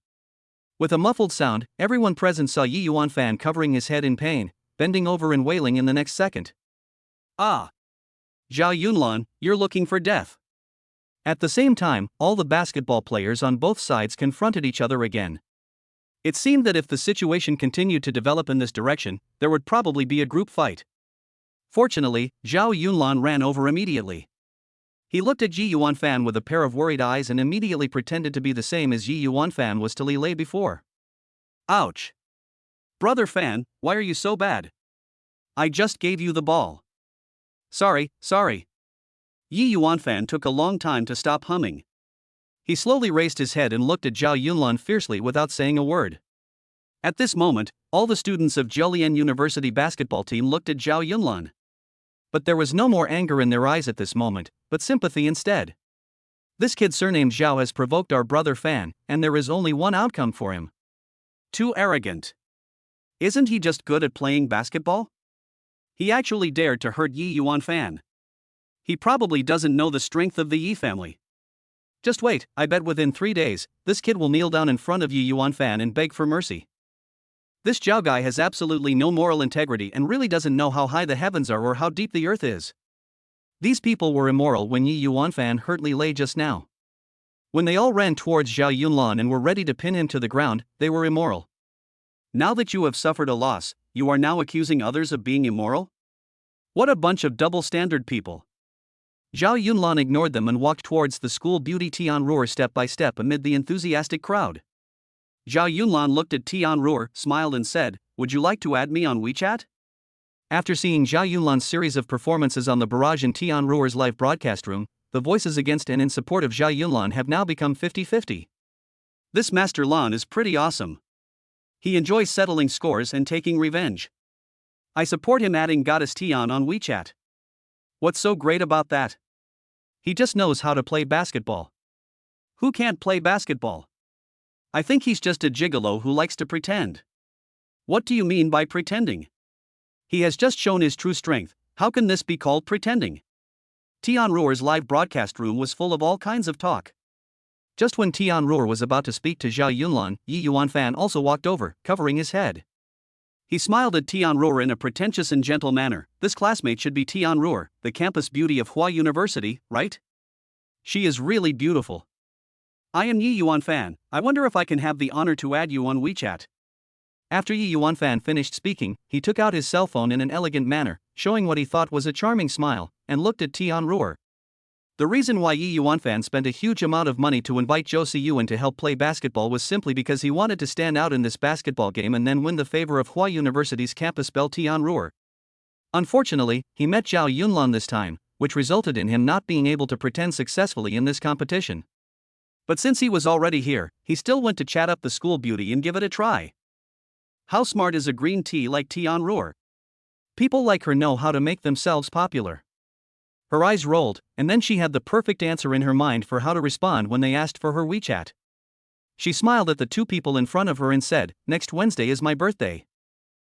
Speaker 1: With a muffled sound, everyone present saw Yi Yuanfan covering his head in pain, bending over and wailing in the next second. "Ah! Zhao Yunlan, you're looking for death." At the same time, all the basketball players on both sides confronted each other again. It seemed that if the situation continued to develop in this direction, there would probably be a group fight. Fortunately, Zhao Yunlan ran over immediately. He looked at Yi Yuanfan with a pair of worried eyes and immediately pretended to be the same as Yi Yuanfan was to Li Lei before. "Ouch! Brother Fan, why are you so bad? I just gave you the ball." Sorry. Yi Yuanfan took a long time to stop humming. He slowly raised his head and looked at Zhao Yunlan fiercely without saying a word. At this moment, all the students of Zhejiang University basketball team looked at Zhao Yunlan. But there was no more anger in their eyes at this moment, but sympathy instead. "This kid surnamed Zhao has provoked our brother Fan, and there is only one outcome for him. Too arrogant. Isn't he just good at playing basketball? He actually dared to hurt Yi Yuanfan. He probably doesn't know the strength of the Yi family. Just wait, I bet within 3 days, this kid will kneel down in front of Yi Yuanfan and beg for mercy. This Zhao guy has absolutely no moral integrity and really doesn't know how high the heavens are or how deep the earth is." These people were immoral when Yi Yuanfan hurt Li Lei just now. When they all ran towards Zhao Yunlan and were ready to pin him to the ground, they were immoral. Now that you have suffered a loss, you are now accusing others of being immoral? What a bunch of double-standard people. Zhao Yunlan ignored them and walked towards the school beauty Tianruo step by step amid the enthusiastic crowd. Zhao Yunlan looked at Tianruo, smiled and said, "Would you like to add me on WeChat?" After seeing Zhao Yunlan's series of performances on the barrage in Tianruo's live broadcast room, the voices against and in support of Zhao Yunlan have now become 50-50. This Master Lan is pretty awesome. He enjoys settling scores and taking revenge. I support him adding Goddess Tian on WeChat. What's so great about that? He just knows how to play basketball. Who can't play basketball? I think he's just a gigolo who likes to pretend. What do you mean by pretending? He has just shown his true strength. How can this be called pretending? Tianruo's live broadcast room was full of all kinds of talk. Just when Tianruo was about to speak to Zhao Yunlan, Yi Yuanfan also walked over, covering his head. He smiled at Tianruo in a pretentious and gentle manner. This classmate should be Tianruo, the campus beauty of Hua University, right? She is really beautiful. I am Yi Yuanfan. I wonder if I can have the honor to add you on WeChat. After Yi Yuanfan finished speaking, he took out his cell phone in an elegant manner, showing what he thought was a charming smile, and looked at Tianruo. The reason why Yi Yuanfan spent a huge amount of money to invite Zhou Siyuan to help play basketball was simply because he wanted to stand out in this basketball game and then win the favor of Hua University's campus belle Tianruo. Unfortunately, he met Zhao Yunlan this time, which resulted in him not being able to pretend successfully in this competition. But since he was already here, he still went to chat up the school beauty and give it a try. How smart is a green tea like Tianruo? People like her know how to make themselves popular. Her eyes rolled, and then she had the perfect answer in her mind for how to respond when they asked for her WeChat. She smiled at the two people in front of her and said, "Next Wednesday is my birthday.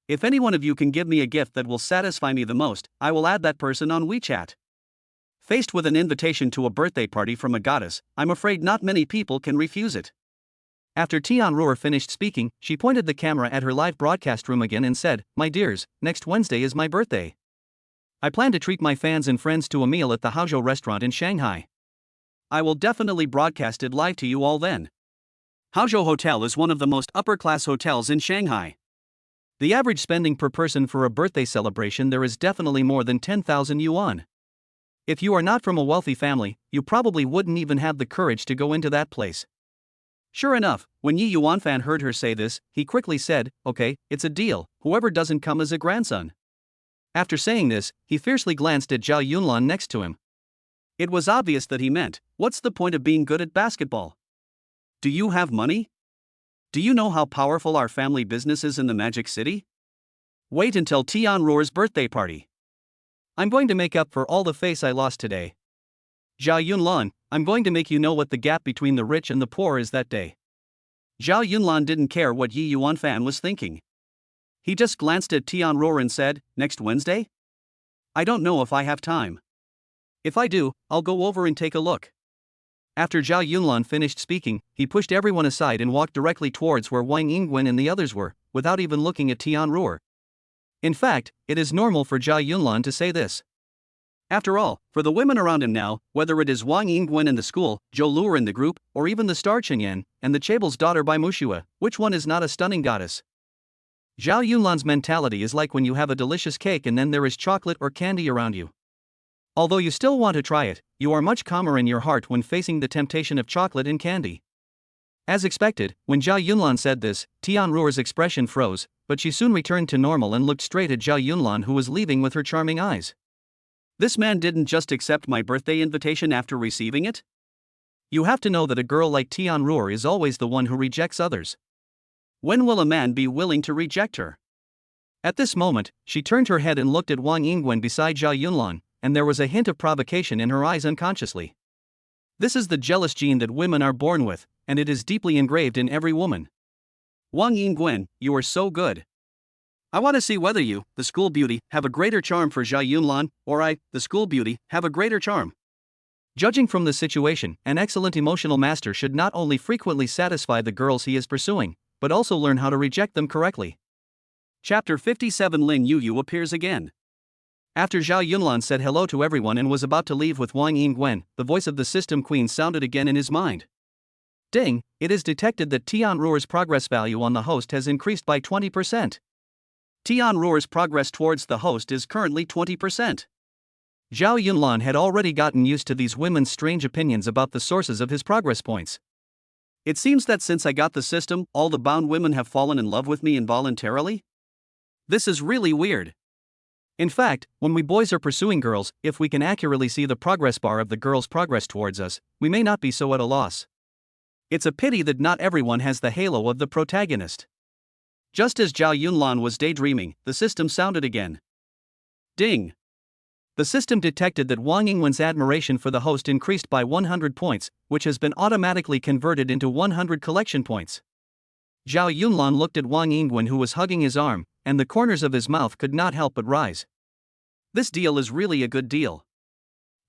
Speaker 1: If any one of you can give me a gift that will satisfy me the most, I will add that person on WeChat." Faced with an invitation to a birthday party from a goddess, I'm afraid not many people can refuse it. After Tianruo finished speaking, she pointed the camera at her live broadcast room again and said, "My dears, next Wednesday is my birthday. I plan to treat my fans and friends to a meal at the Haozhou restaurant in Shanghai. I will definitely broadcast it live to you all then." Haozhou Hotel is one of the most upper-class hotels in Shanghai. The average spending per person for a birthday celebration there is definitely more than 10,000 yuan. If you are not from a wealthy family, you probably wouldn't even have the courage to go into that place. Sure enough, when Yi Yuanfan heard her say this, he quickly said, "Okay, it's a deal, whoever doesn't come is a grandson." After saying this, he fiercely glanced at Zhao Yunlan next to him. It was obvious that he meant, what's the point of being good at basketball? Do you have money? Do you know how powerful our family business is in the Magic City? Wait until Tianruo's birthday party. I'm going to make up for all the face I lost today. Zhao Yunlan, I'm going to make you know what the gap between the rich and the poor is that day. Zhao Yunlan didn't care what Yi Yuanfan was thinking. He just glanced at Tianruo and said, "Next Wednesday? I don't know if I have time. If I do, I'll go over and take a look." After Zhao Yunlan finished speaking, he pushed everyone aside and walked directly towards where Wang Yingwen and the others were, without even looking at Tianruo. In fact, it is normal for Zhao Yunlan to say this. After all, for the women around him now, whether it is Wang Yingwen in the school, Zhou Luer in the group, or even the star Chengyan, and the Chaeble's daughter by Mushua, which one is not a stunning goddess? Zhao Yunlan's mentality is like when you have a delicious cake and then there is chocolate or candy around you. Although you still want to try it, you are much calmer in your heart when facing the temptation of chocolate and candy. As expected, when Zhao Yunlan said this, Tianruo's expression froze, but she soon returned to normal and looked straight at Zhao Yunlan, who was leaving with her charming eyes. This man didn't just accept my birthday invitation after receiving it? You have to know that a girl like Tianruo is always the one who rejects others. When will a man be willing to reject her? At this moment, she turned her head and looked at Wang Yingwen beside Zhao Yunlan, and there was a hint of provocation in her eyes unconsciously. This is the jealous gene that women are born with, and it is deeply engraved in every woman. Wang Yingwen, you are so good. I want to see whether you, the school beauty, have a greater charm for Zhao Yunlan, or I, the school beauty, have a greater charm. Judging from the situation, an excellent emotional master should not only frequently satisfy the girls he is pursuing, but also learn how to reject them correctly. Chapter 57 Lin Yuyu appears again. After Zhao Yunlan said hello to everyone and was about to leave with Wang Yingwen, the voice of the system queen sounded again in his mind. Ding, it is detected that Tianruo's progress value on the host has increased by 20%. Tianruo's progress towards the host is currently 20%. Zhao Yunlan had already gotten used to these women's strange opinions about the sources of his progress points. It seems that since I got the system, all the bound women have fallen in love with me involuntarily? This is really weird. In fact, when we boys are pursuing girls, if we can accurately see the progress bar of the girl's progress towards us, we may not be so at a loss. It's a pity that not everyone has the halo of the protagonist. Just as Zhao Yunlan was daydreaming, the system sounded again. Ding! The system detected that Wang Yingwen's admiration for the host increased by 100 points, which has been automatically converted into 100 collection points. Zhao Yunlan looked at Wang Yingwen, who was hugging his arm, and the corners of his mouth could not help but rise. This deal is really a good deal.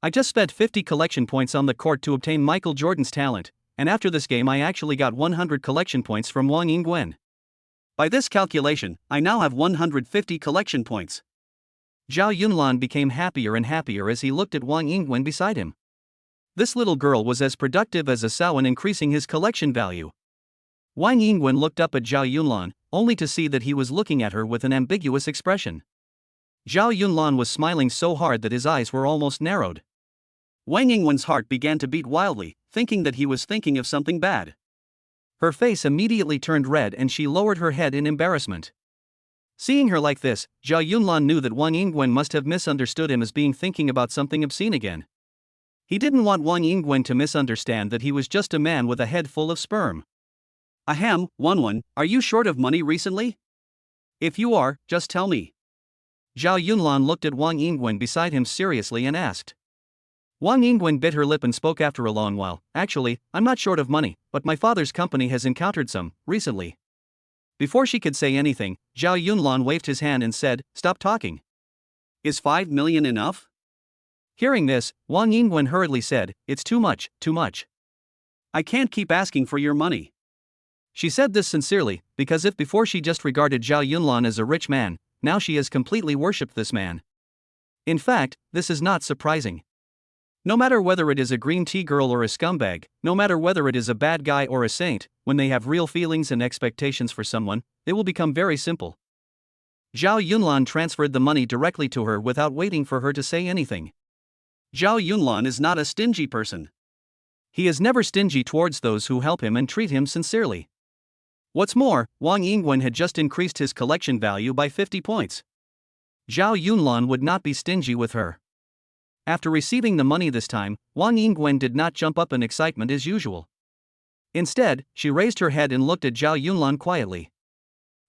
Speaker 1: I just spent 50 collection points on the court to obtain Michael Jordan's talent, and after this game I actually got 100 collection points from Wang Yingwen. By this calculation, I now have 150 collection points. Zhao Yunlan became happier and happier as he looked at Wang Yingwen beside him. This little girl was as productive as a sow in increasing his collection value. Wang Yingwen looked up at Zhao Yunlan, only to see that he was looking at her with an ambiguous expression. Zhao Yunlan was smiling so hard that his eyes were almost narrowed. Wang Yingwen's heart began to beat wildly, thinking that he was thinking of something bad. Her face immediately turned red and she lowered her head in embarrassment. Seeing her like this, Zhao Yunlan knew that Wang Yingwen must have misunderstood him as being thinking about something obscene again. He didn't want Wang Yingwen to misunderstand that he was just a man with a head full of sperm. Ahem, Wanwan, are you short of money recently? If you are, just tell me. Zhao Yunlan looked at Wang Yingwen beside him seriously and asked. Wang Yingwen bit her lip and spoke after a long while. Actually, I'm not short of money, but my father's company has encountered some, recently. Before she could say anything, Zhao Yunlan waved his hand and said, Stop talking. Is 5 million enough? Hearing this, Wang Yingwen hurriedly said, It's too much, too much. I can't keep asking for your money. She said this sincerely, because if before she just regarded Zhao Yunlan as a rich man, now she has completely worshipped this man. In fact, this is not surprising. No matter whether it is a green tea girl or a scumbag, no matter whether it is a bad guy or a saint, when they have real feelings and expectations for someone, they will become very simple. Zhao Yunlan transferred the money directly to her without waiting for her to say anything. Zhao Yunlan is not a stingy person. He is never stingy towards those who help him and treat him sincerely. What's more, Wang Yingwen had just increased his collection value by 50 points. Zhao Yunlan would not be stingy with her. After receiving the money this time, Wang Yingwen did not jump up in excitement as usual. Instead, she raised her head and looked at Zhao Yunlan quietly.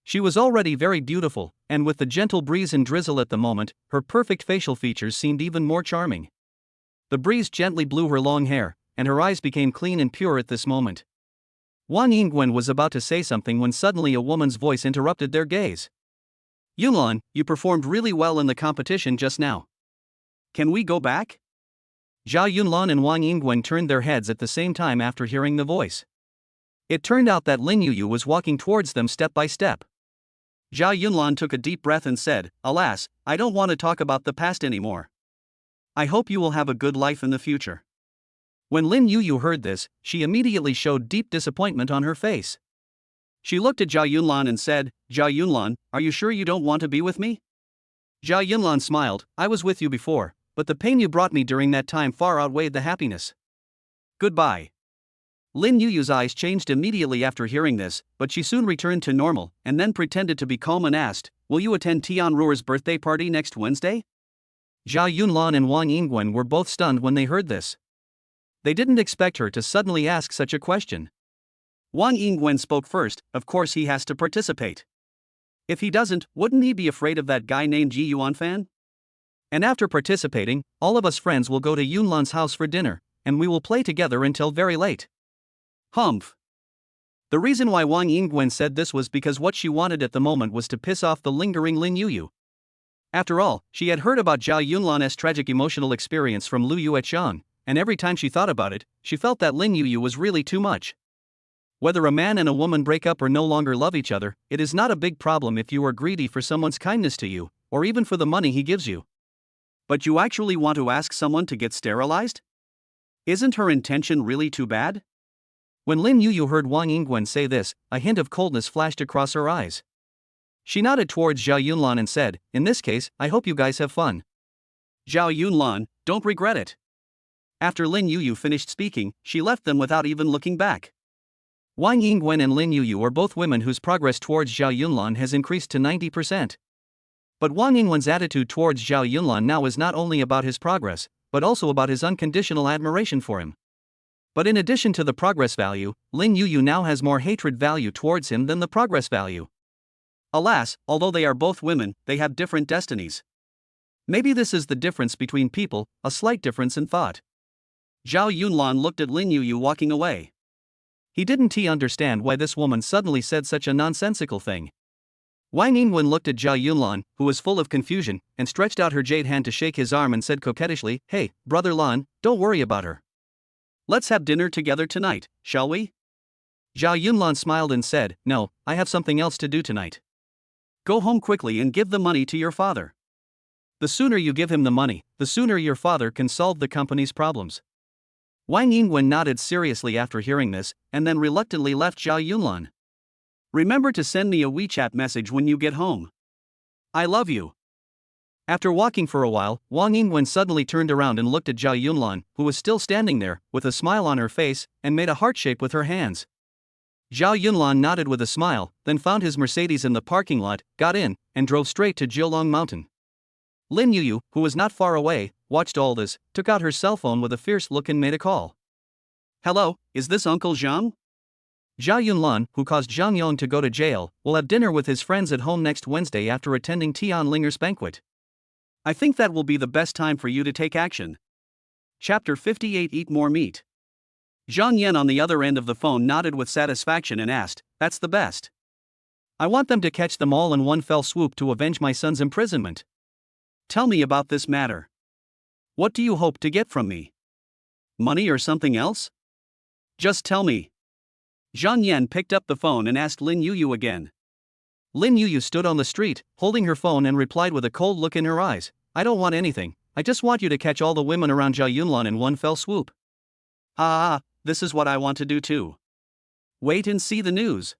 Speaker 1: She was already very beautiful, and with the gentle breeze and drizzle at the moment, her perfect facial features seemed even more charming. The breeze gently blew her long hair, and her eyes became clean and pure at this moment. Wang Yingwen was about to say something when suddenly a woman's voice interrupted their gaze. Yunlan, you performed really well in the competition just now. Can we go back? Zhao Yunlan and Wang Yingwen turned their heads at the same time after hearing the voice. It turned out that Lin Yuyu was walking towards them step by step. Zhao Yunlan took a deep breath and said, Alas, I don't want to talk about the past anymore. I hope you will have a good life in the future. When Lin Yuyu heard this, she immediately showed deep disappointment on her face. She looked at Zhao Yunlan and said, Zhao Yunlan, are you sure you don't want to be with me? Zhao Yunlan smiled, I was with you before, but the pain you brought me during that time far outweighed the happiness. Goodbye. Lin Yuyu's eyes changed immediately after hearing this, but she soon returned to normal, and then pretended to be calm and asked, Will you attend Tian Ruer's birthday party next Wednesday? Zhao Yunlan and Wang Yingwen were both stunned when they heard this. They didn't expect her to suddenly ask such a question. Wang Yingwen spoke first, of course he has to participate. If he doesn't, wouldn't he be afraid of that guy named Ji Yuanfan? And after participating, all of us friends will go to Yunlan's house for dinner, and we will play together until very late. Humph. The reason why Wang Yingwen said this was because what she wanted at the moment was to piss off the lingering Lin Yuyu. After all, she had heard about Zhao Yunlan's tragic emotional experience from Lu Yuechang, and every time she thought about it, she felt that Lin Yuyu was really too much. Whether a man and a woman break up or no longer love each other, it is not a big problem if you are greedy for someone's kindness to you, or even for the money he gives you. But you actually want to ask someone to get sterilized? Isn't her intention really too bad? When Lin Yuyu heard Wang Yingwen say this, a hint of coldness flashed across her eyes. She nodded towards Zhao Yunlan and said, In this case, I hope you guys have fun. Zhao Yunlan, don't regret it. After Lin Yuyu finished speaking, she left them without even looking back. Wang Yingwen and Lin Yuyu are both women whose progress towards Zhao Yunlan has increased to 90%. But Wang Yingwen's attitude towards Zhao Yunlan now is not only about his progress, but also about his unconditional admiration for him. But in addition to the progress value, Lin Yuyu now has more hatred value towards him than the progress value. Alas, although they are both women, they have different destinies. Maybe this is the difference between people, a slight difference in thought. Zhao Yunlan looked at Lin Yuyu walking away. He didn't understand why this woman suddenly said such a nonsensical thing. Wang Yingwen looked at Zhao Yunlan, who was full of confusion, and stretched out her jade hand to shake his arm and said coquettishly, "Hey, brother Lan, don't worry about her. Let's have dinner together tonight, shall we?" Zhao Yunlan smiled and said, "No, I have something else to do tonight. Go home quickly and give the money to your father. The sooner you give him the money, the sooner your father can solve the company's problems." Wang Yingwen nodded seriously after hearing this, and then reluctantly left Zhao Yunlan. "Remember to send me a WeChat message when you get home. I love you." After walking for a while, Wang Yingwen suddenly turned around and looked at Zhao Yunlan, who was still standing there, with a smile on her face, and made a heart shape with her hands. Zhao Yunlan nodded with a smile, then found his Mercedes in the parking lot, got in, and drove straight to Jiulong Mountain. Lin Yuyu, who was not far away, watched all this, took out her cell phone with a fierce look and made a call. "Hello, is this Uncle Zhang?" Zhao Yunlan, who caused Zhang Yong to go to jail, will have dinner with his friends at home next Wednesday after attending Tian Linger's banquet. I think that will be the best time for you to take action. Chapter 58 Eat More Meat. Zhang Yan on the other end of the phone nodded with satisfaction and asked, "That's the best. I want them to catch them all in one fell swoop to avenge my son's imprisonment. Tell me about this matter. What do you hope to get from me? Money or something else? Just tell me." Zhang Yan picked up the phone and asked Lin Yuyu again. Lin Yuyu stood on the street, holding her phone, and replied with a cold look in her eyes, "I don't want anything, I just want you to catch all the women around Zhao Yunlan in one fell swoop." This is what I want to do too. Wait and see the news."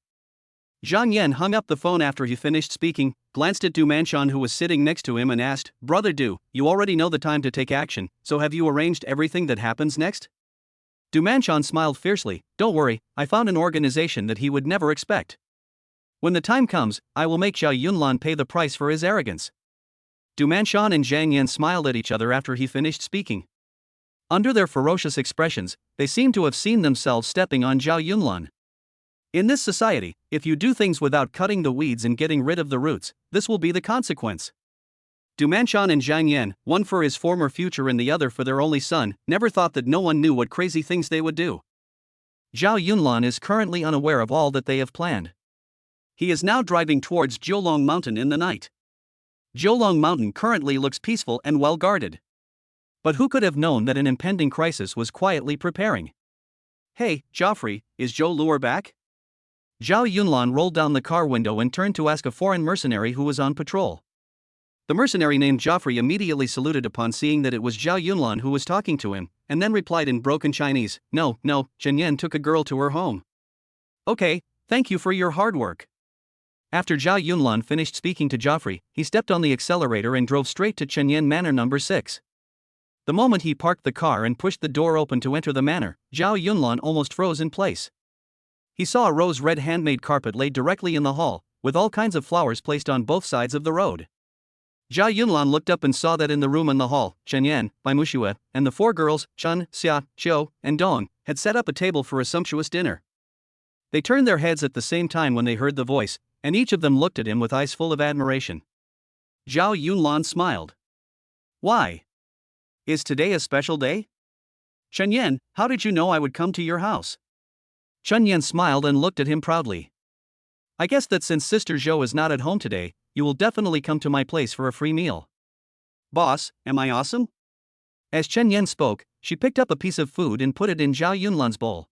Speaker 1: Zhang Yan hung up the phone after he finished speaking, glanced at Du Manshan who was sitting next to him and asked, "Brother Du, you already know the time to take action, so have you arranged everything that happens next?" Du Manshan smiled fiercely, "Don't worry, I found an organization that he would never expect. When the time comes, I will make Zhao Yunlan pay the price for his arrogance." Du Manshan and Zhang Yan smiled at each other after he finished speaking. Under their ferocious expressions, they seemed to have seen themselves stepping on Zhao Yunlan. In this society, if you do things without cutting the weeds and getting rid of the roots, this will be the consequence. Du Manshan and Zhang Yan, one for his former future and the other for their only son, never thought that no one knew what crazy things they would do. Zhao Yunlan is currently unaware of all that they have planned. He is now driving towards Jiulong Mountain in the night. Jiulong Mountain currently looks peaceful and well guarded. But who could have known that an impending crisis was quietly preparing? "Hey, Joffrey, is Zhou Luer back?" Zhao Yunlan rolled down the car window and turned to ask a foreign mercenary who was on patrol. The mercenary named Joffrey immediately saluted upon seeing that it was Zhao Yunlan who was talking to him, and then replied in broken Chinese, No, Chen Yan took a girl to her home." "Okay, thank you for your hard work." After Zhao Yunlan finished speaking to Joffrey, he stepped on the accelerator and drove straight to Chen Yan Manor number 6. The moment he parked the car and pushed the door open to enter the manor, Zhao Yunlan almost froze in place. He saw a rose-red handmade carpet laid directly in the hall, with all kinds of flowers placed on both sides of the road. Zhao Yunlan looked up and saw that in the room in the hall, Chen Yan, Bai Mushue, and the 4 girls, Chun, Xia, Qiu, and Dong, had set up a table for a sumptuous dinner. They turned their heads at the same time when they heard the voice, and each of them looked at him with eyes full of admiration. Zhao Yunlan smiled. "Why? Is today a special day? Chen Yan, how did you know I would come to your house?" Chen Yan smiled and looked at him proudly. "I guess that since Sister Zhou is not at home today, you will definitely come to my place for a free meal." "Boss, am I awesome?" As Chen Yan spoke, she picked up a piece of food and put it in Zhao Yunlan's bowl.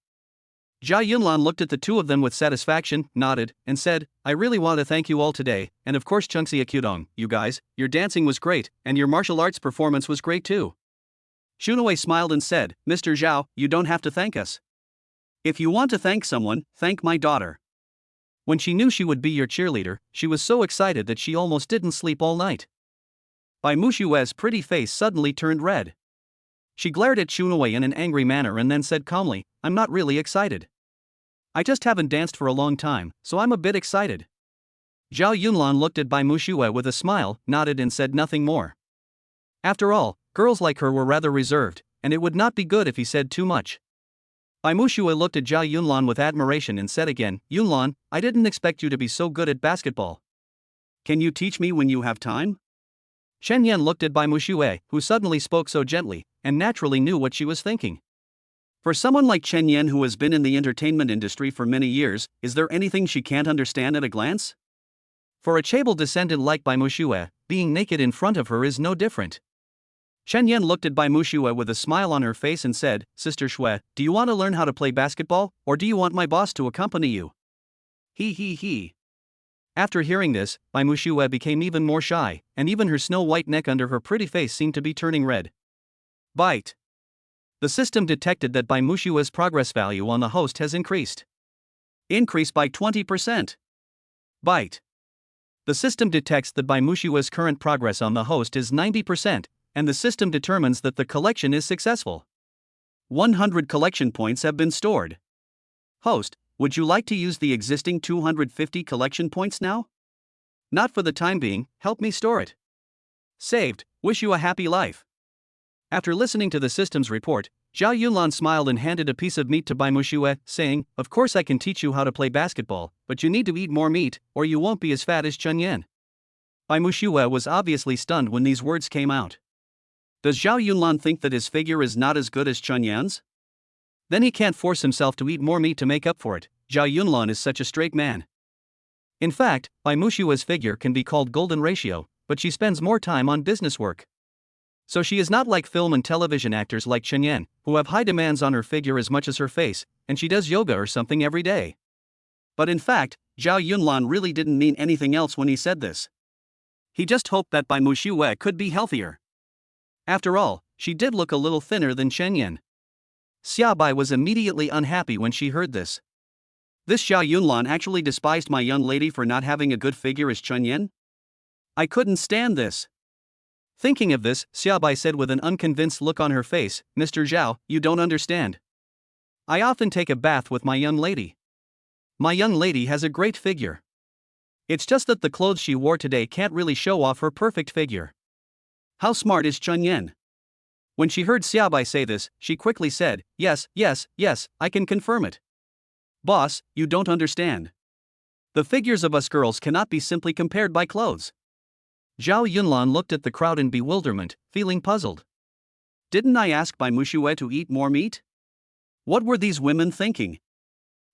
Speaker 1: Zhao Yunlan looked at the two of them with satisfaction, nodded, and said, "I really want to thank you all today, and of course Chungxia Qdong, you guys, your dancing was great, and your martial arts performance was great too." Shunwei smiled and said, "Mr. Zhao, you don't have to thank us. If you want to thank someone, thank my daughter." When she knew she would be your cheerleader, she was so excited that she almost didn't sleep all night. Bai Mushue's pretty face suddenly turned red. She glared at Shunwei in an angry manner and then said calmly, "I'm not really excited. I just haven't danced for a long time, so I'm a bit excited." Zhao Yunlan looked at Bai Mushue with a smile, nodded and said nothing more. After all, girls like her were rather reserved, and it would not be good if he said too much. Bai Mushue looked at Zhao Yunlan with admiration and said again, "Yunlan, I didn't expect you to be so good at basketball. Can you teach me when you have time? Chen Yan looked at Bai Muxue, who suddenly spoke so gently, and naturally knew what she was thinking. For someone like Chen Yan who has been in the entertainment industry for many years, is there anything she can't understand at a glance? For a Chaebol descendant like Bai Muxue, being naked in front of her is no different. Chen Yan looked at Bai Muxue with a smile on her face and said, Sister Shui, do you want to learn how to play basketball, or do you want my boss to accompany you? He. After hearing this, Bai Muxue became even more shy, and even her snow-white neck under her pretty face seemed to be turning red. Bite. The system detected that Bai Muxue's progress value on the host has increased. Increased by 20%. Bite. The system detects that Bai Muxue's current progress on the host is 90%, and the system determines that the collection is successful. 100 collection points have been stored. Host, would you like to use the existing 250 collection points now? Not for the time being, help me store it. Saved, wish you a happy life. After listening to the system's report, Zhao Yunlan smiled and handed a piece of meat to Bai Muxue, saying, Of course I can teach you how to play basketball, but you need to eat more meat, or you won't be as fat as Chen Yan. Bai Muxue was obviously stunned when these words came out. Does Zhao Yunlan think that his figure is not as good as Chen Yan's? Then he can't force himself to eat more meat to make up for it. Zhao Yunlan is such a straight man. In fact, Bai Muxue's figure can be called golden ratio, but she spends more time on business work. So she is not like film and television actors like Chen Yan, who have high demands on her figure as much as her face, and she does yoga or something every day. But in fact, Zhao Yunlan really didn't mean anything else when he said this. He just hoped that Bai Muxue could be healthier. After all, she did look a little thinner than Chen Yan. Xia Bai was immediately unhappy when she heard this. This Zhao Yunlan actually despised my young lady for not having a good figure as Chen Yan? I couldn't stand this. Thinking of this, Xia Bai said with an unconvinced look on her face, Mr. Zhao, you don't understand. I often take a bath with my young lady. My young lady has a great figure. It's just that the clothes she wore today can't really show off her perfect figure. How smart is Chen Yan? When she heard Xia Bai say this, she quickly said, Yes, I can confirm it. Boss, you don't understand. The figures of us girls cannot be simply compared by clothes. Zhao Yunlan looked at the crowd in bewilderment, feeling puzzled. Didn't I ask Bai Muxue to eat more meat? What were these women thinking?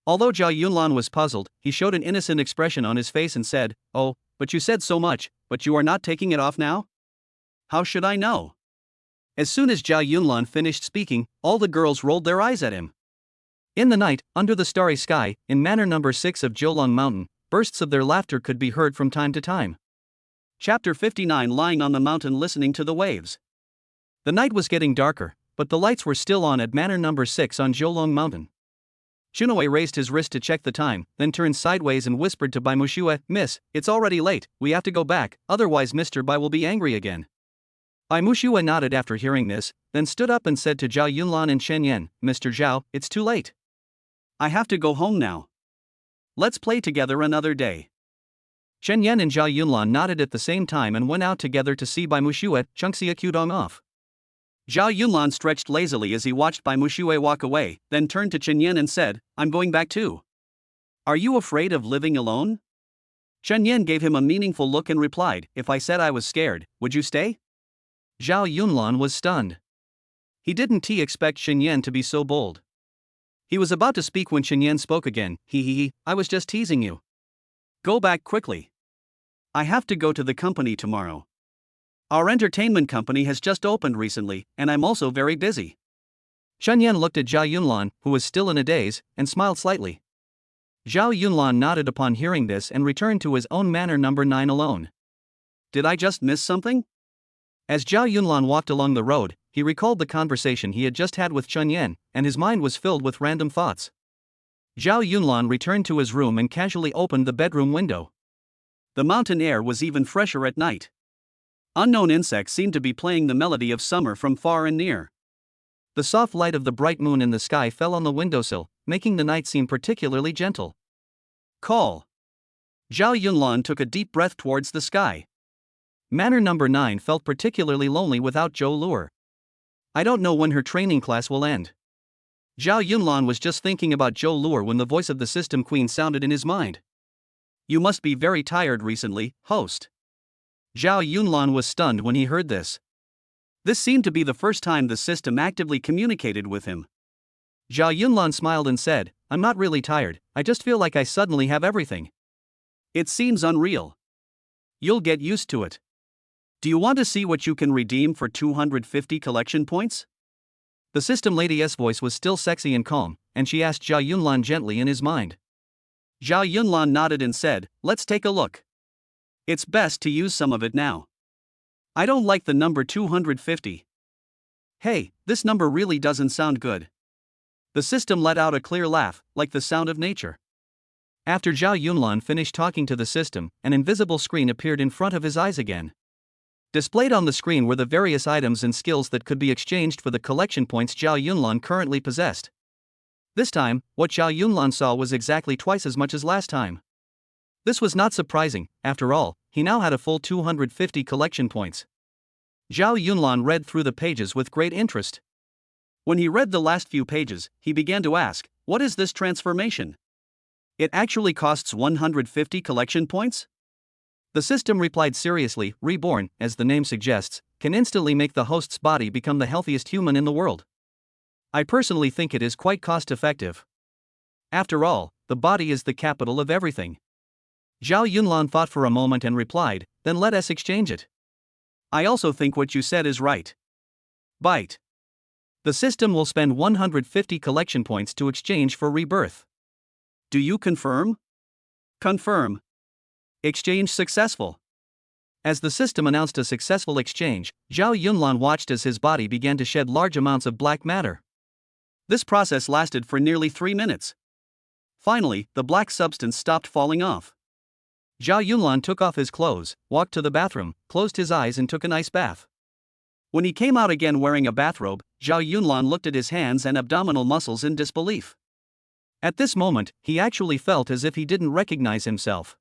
Speaker 1: Although Zhao Yunlan was puzzled, he showed an innocent expression on his face and said, Oh, but you said so much, but you are not taking it off now? How should I know? As soon as Zhao Yunlan finished speaking, all the girls rolled their eyes at him. In the night, under the starry sky, in manor number 6 of Jiulong Mountain, bursts of their laughter could be heard from time to time. Chapter 59 Lying on the mountain listening to the waves. The night was getting darker, but the lights were still on at manor number 6 on Jiulong Mountain. Chunwei raised his wrist to check the time, then turned sideways and whispered to Bai Muxue, Miss, it's already late, we have to go back, otherwise Mr. Bai will be angry again. Bai Muxue nodded after hearing this, then stood up and said to Zhao Yunlan and Chen Yan, Mr. Zhao, it's too late. I have to go home now. Let's play together another day. Chen Yan and Zhao Yunlan nodded at the same time and went out together to see Bai Muxue, Chengxia Qudong off. Zhao Yunlan stretched lazily as he watched Bai Muxue walk away, then turned to Chen Yan and said, I'm going back too. Are you afraid of living alone? Chen Yan gave him a meaningful look and replied, If I said I was scared, would you stay? Zhao Yunlan was stunned. He didn't expect Chen Yan to be so bold. He was about to speak when Chen Yan spoke again, I was just teasing you. Go back quickly. I have to go to the company tomorrow. Our entertainment company has just opened recently, and I'm also very busy. Chen Yan looked at Zhao Yunlan, who was still in a daze, and smiled slightly. Zhao Yunlan nodded upon hearing this and returned to his own manor number 9 alone. Did I just miss something? As Zhao Yunlan walked along the road, he recalled the conversation he had just had with Chen Yan, and his mind was filled with random thoughts. Zhao Yunlan returned to his room and casually opened the bedroom window. The mountain air was even fresher at night. Unknown insects seemed to be playing the melody of summer from far and near. The soft light of the bright moon in the sky fell on the windowsill, making the night seem particularly gentle. Call. Zhao Yunlan took a deep breath towards the sky. Manor number 9 felt particularly lonely without Zhou Luer. I don't know when her training class will end. Zhao Yunlan was just thinking about Zhou Luer when the voice of the system queen sounded in his mind. You must be very tired recently, host. Zhao Yunlan was stunned when he heard this. This seemed to be the first time the system actively communicated with him. Zhao Yunlan smiled and said, I'm not really tired, I just feel like I suddenly have everything. It seems unreal. You'll get used to it. Do you want to see what you can redeem for 250 collection points? The system lady's voice was still sexy and calm, and she asked Zhao Yunlan gently in his mind. Zhao Yunlan nodded and said, let's take a look. It's best to use some of it now. I don't like the number 250. Hey, this number really doesn't sound good. The system let out a clear laugh, like the sound of nature. After Zhao Yunlan finished talking to the system, an invisible screen appeared in front of his eyes again. Displayed on the screen were the various items and skills that could be exchanged for the collection points Zhao Yunlan currently possessed. This time, what Zhao Yunlan saw was exactly twice as much as last time. This was not surprising, after all, he now had a full 250 collection points. Zhao Yunlan read through the pages with great interest. When he read the last few pages, he began to ask, what is this transformation? It actually costs 150 collection points? The system replied seriously, Reborn, as the name suggests, can instantly make the host's body become the healthiest human in the world. I personally think it is quite cost-effective. After all, the body is the capital of everything. Zhao Yunlan thought for a moment and replied, then let us exchange it. I also think what you said is right. Bite. The system will spend 150 collection points to exchange for rebirth. Do you confirm? Confirm. Exchange successful. As the system announced a successful exchange, Zhao Yunlan watched as his body began to shed large amounts of black matter. This process lasted for nearly 3 minutes. Finally, the black substance stopped falling off. Zhao Yunlan took off his clothes, walked to the bathroom, closed his eyes and took an ice bath. When he came out again wearing a bathrobe, Zhao Yunlan looked at his hands and abdominal muscles in disbelief. At this moment, he actually felt as if he didn't recognize himself.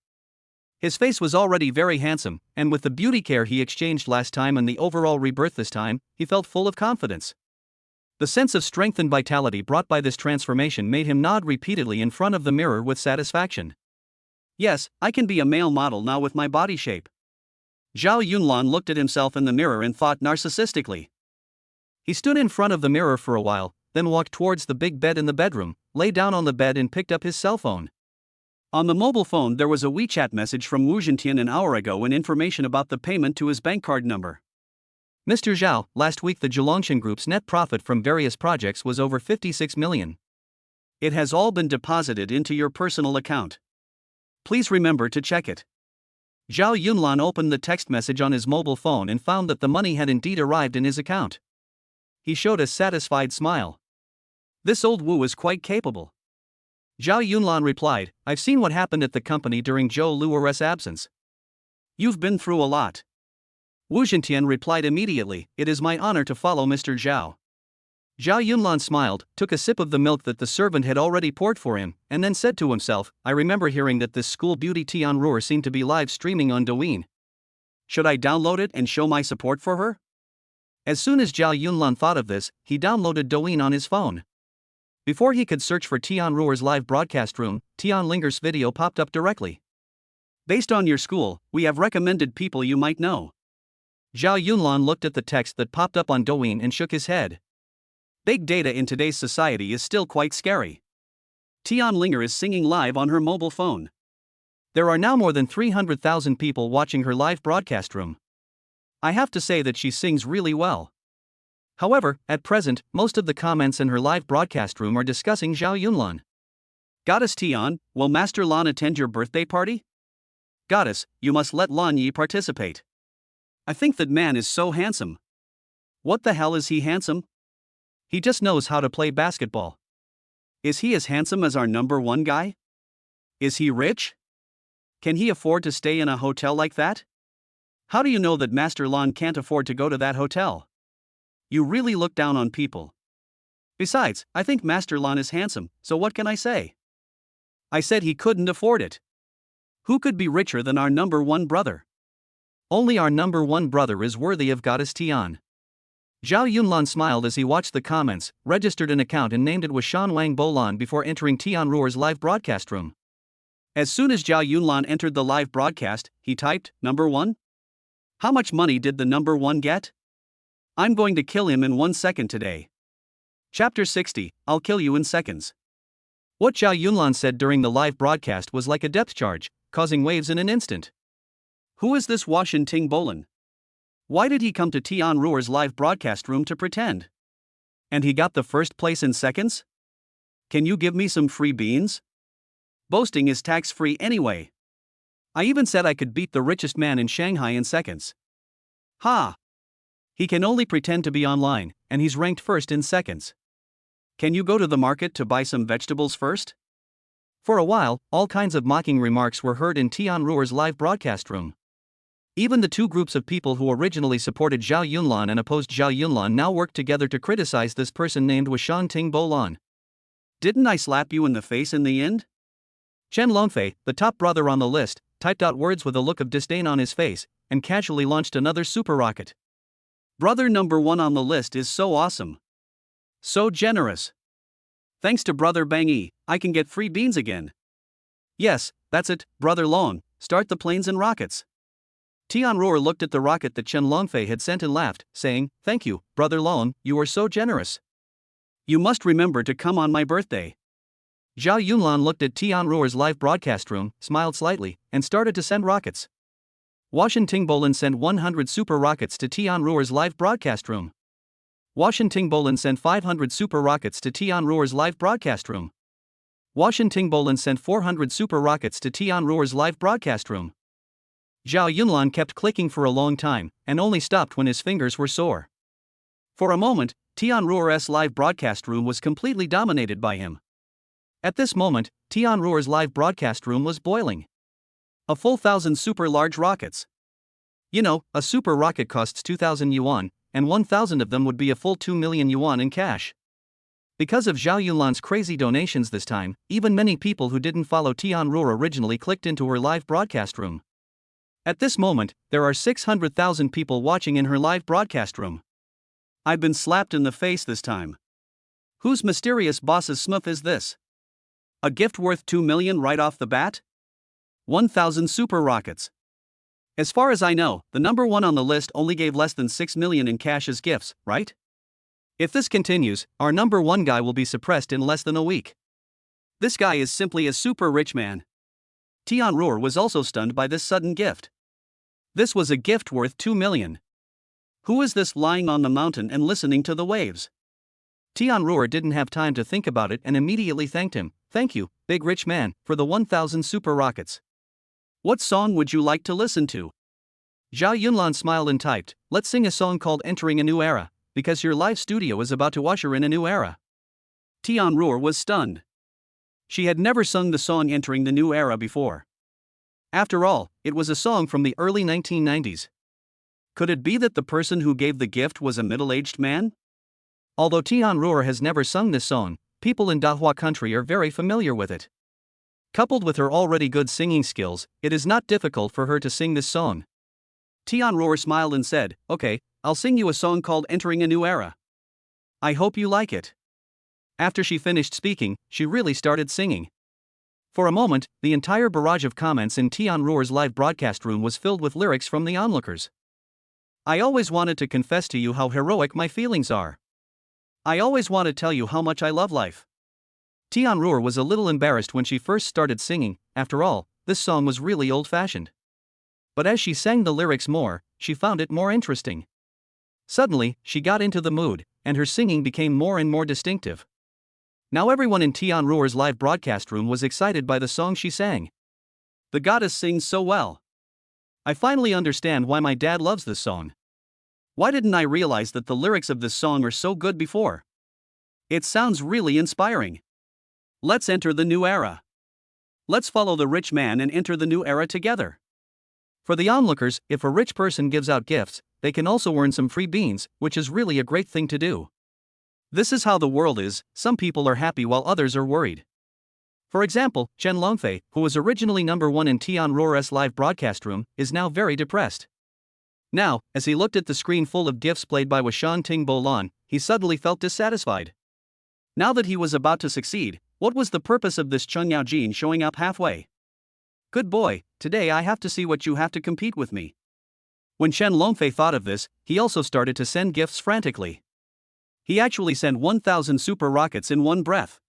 Speaker 1: His face was already very handsome, and with the beauty care he exchanged last time and the overall rebirth this time, he felt full of confidence. The sense of strength and vitality brought by this transformation made him nod repeatedly in front of the mirror with satisfaction. Yes, I can be a male model now with my body shape. Zhao Yunlan looked at himself in the mirror and thought narcissistically. He stood in front of the mirror for a while, then walked towards the big bed in the bedroom, lay down on the bed and picked up his cell phone. On the mobile phone there was a WeChat message from Wu Zhentian an hour ago and information about the payment to his bank card number. Mr. Zhao, last week the Zhelongshan Group's net profit from various projects was over 56 million. It has all been deposited into your personal account. Please remember to check it. Zhao Yunlan opened the text message on his mobile phone and found that the money had indeed arrived in his account. He showed a satisfied smile. This old Wu is quite capable. Zhao Yunlan replied, I've seen what happened at the company during Zhou Luo's absence. You've been through a lot. Wu Zhentian replied immediately, it is my honor to follow Mr. Zhao. Zhao Yunlan smiled, took a sip of the milk that the servant had already poured for him, and then said to himself, I remember hearing that this school beauty Tianruo seemed to be live streaming on Douyin. Should I download it and show my support for her? As soon as Zhao Yunlan thought of this, he downloaded Douyin on his phone. Before he could search for Tianruo's live broadcast room, Tian Linger's video popped up directly. Based on your school, we have recommended people you might know. Zhao Yunlan looked at the text that popped up on Douyin and shook his head. Big data in today's society is still quite scary. Tian Linger is singing live on her mobile phone. There are now more than 300,000 people watching her live broadcast room. I have to say that she sings really well. However, at present, most of the comments in her live broadcast room are discussing Zhao Yunlan. Goddess Tian, will Master Lan attend your birthday party? Goddess, you must let Lan Yi participate. I think that man is so handsome. What the hell is he handsome? He just knows how to play basketball. Is he as handsome as our number one guy? Is he rich? Can he afford to stay in a hotel like that? How do you know that Master Lan can't afford to go to that hotel? You really look down on people. Besides, I think Master Lan is handsome, so what can I say? I said he couldn't afford it. Who could be richer than our number one brother? Only our number one brother is worthy of Goddess Tian. Zhao Yunlan smiled as he watched the comments, registered an account and named it was Shan Wang Bolan before entering Tianruo's live broadcast room. As soon as Zhao Yunlan entered the live broadcast, he typed, "Number 1? How much money did the number 1 get? I'm going to kill him in 1 second today." Chapter 60, I'll kill you in seconds. What Zhao Yunlan said during the live broadcast was like a depth charge, causing waves in an instant. Who is this Washin Ting Bolan? Why did he come to Tian Ruer's live broadcast room to pretend? And he got the first place in seconds? Can you give me some free beans? Boasting is tax-free anyway. I even said I could beat the richest man in Shanghai in seconds. Ha! He can only pretend to be online, and he's ranked first in seconds. Can you go to the market to buy some vegetables first? For a while, all kinds of mocking remarks were heard in Tian Ruer's live broadcast room. Even the two groups of people who originally supported Zhao Yunlan and opposed Zhao Yunlan now worked together to criticize this person named Washan Ting Bolan. Didn't I slap you in the face in the end? Chen Longfei, the top brother on the list, typed out words with a look of disdain on his face, and casually launched another super rocket. Brother number 1 on the list is so awesome. So generous. Thanks to Brother Bang Yi, I can get free beans again. Yes, that's it, Brother Long, start the planes and rockets. Tian Ruer looked at the rocket that Chen Longfei had sent and laughed, saying, "Thank you, Brother Long, you are so generous. You must remember to come on my birthday." Zhao Yunlan looked at Tian Ruer's live broadcast room, smiled slightly, and started to send rockets. Washin Ting Bolan sent 100 super rockets to Tian Ruer's live broadcast room. Washin Ting Bolan sent 500 super rockets to Tian Ruer's live broadcast room. Washin Ting Bolan sent 400 super rockets to Tian Ruer's live broadcast room. Zhao Yunlan kept clicking for a long time, and only stopped when his fingers were sore. For a moment, Tian Ruer's live broadcast room was completely dominated by him. At this moment, Tian Ruer's live broadcast room was boiling. A full 1,000 super large rockets. You know, a super rocket costs 2,000 yuan, and 1,000 of them would be a full 2 million yuan in cash. Because of Zhao Yunlan's crazy donations this time, even many people who didn't follow Tian Ruer originally clicked into her live broadcast room. At this moment, there are 600,000 people watching in her live broadcast room. I've been slapped in the face this time. Whose mysterious boss's smooth is this? A gift worth 2 million right off the bat? 1,000 super rockets. As far as I know, the number 1 on the list only gave less than 6 million in cash as gifts, right? If this continues, our number 1 guy will be suppressed in less than a week. This guy is simply a super rich man. Tian Ruer was also stunned by this sudden gift. This was a gift worth 2 million. Who is this lying on the mountain and listening to the waves? Tian Ruer didn't have time to think about it and immediately thanked him. "Thank you, big rich man, for the 1,000 super rockets. What song would you like to listen to?" Zhao Yunlan smiled and typed, "Let's sing a song called Entering a New Era, because your live studio is about to usher in a new era." Tian Ruer was stunned. She had never sung the song Entering the New Era before. After all, it was a song from the early 1990s. Could it be that the person who gave the gift was a middle-aged man? Although Tian Ruer has never sung this song, people in Dahua country are very familiar with it. Coupled with her already good singing skills, it is not difficult for her to sing this song. Tian Ruer smiled and said, "Okay, I'll sing you a song called Entering a New Era. I hope you like it." After she finished speaking, she really started singing. For a moment, the entire barrage of comments in Tian Ruer's live broadcast room was filled with lyrics from the onlookers. "I always wanted to confess to you how heroic my feelings are. I always want to tell you how much I love life." Tian Ruer was a little embarrassed when she first started singing. After all, this song was really old-fashioned. But as she sang the lyrics more, she found it more interesting. Suddenly, she got into the mood, and her singing became more and more distinctive. Now everyone in Tian Ruer's live broadcast room was excited by the song she sang. The goddess sings so well. I finally understand why my dad loves this song. Why didn't I realize that the lyrics of this song are so good before? It sounds really inspiring. Let's enter the new era. Let's follow the rich man and enter the new era together. For the onlookers, if a rich person gives out gifts, they can also earn some free beans, which is really a great thing to do. This is how the world is, some people are happy while others are worried. For example, Chen Longfei, who was originally number 1 in Tian Ruer's live broadcast room, is now very depressed. Now, as he looked at the screen full of gifts played by Washan Ting Bolan, he suddenly felt dissatisfied. Now that he was about to succeed, what was the purpose of this Cheng Yaojin showing up halfway? Good boy, today I have to see what you have to compete with me. When Chen Longfei thought of this, he also started to send gifts frantically. He actually sent 1,000 super rockets in one breath.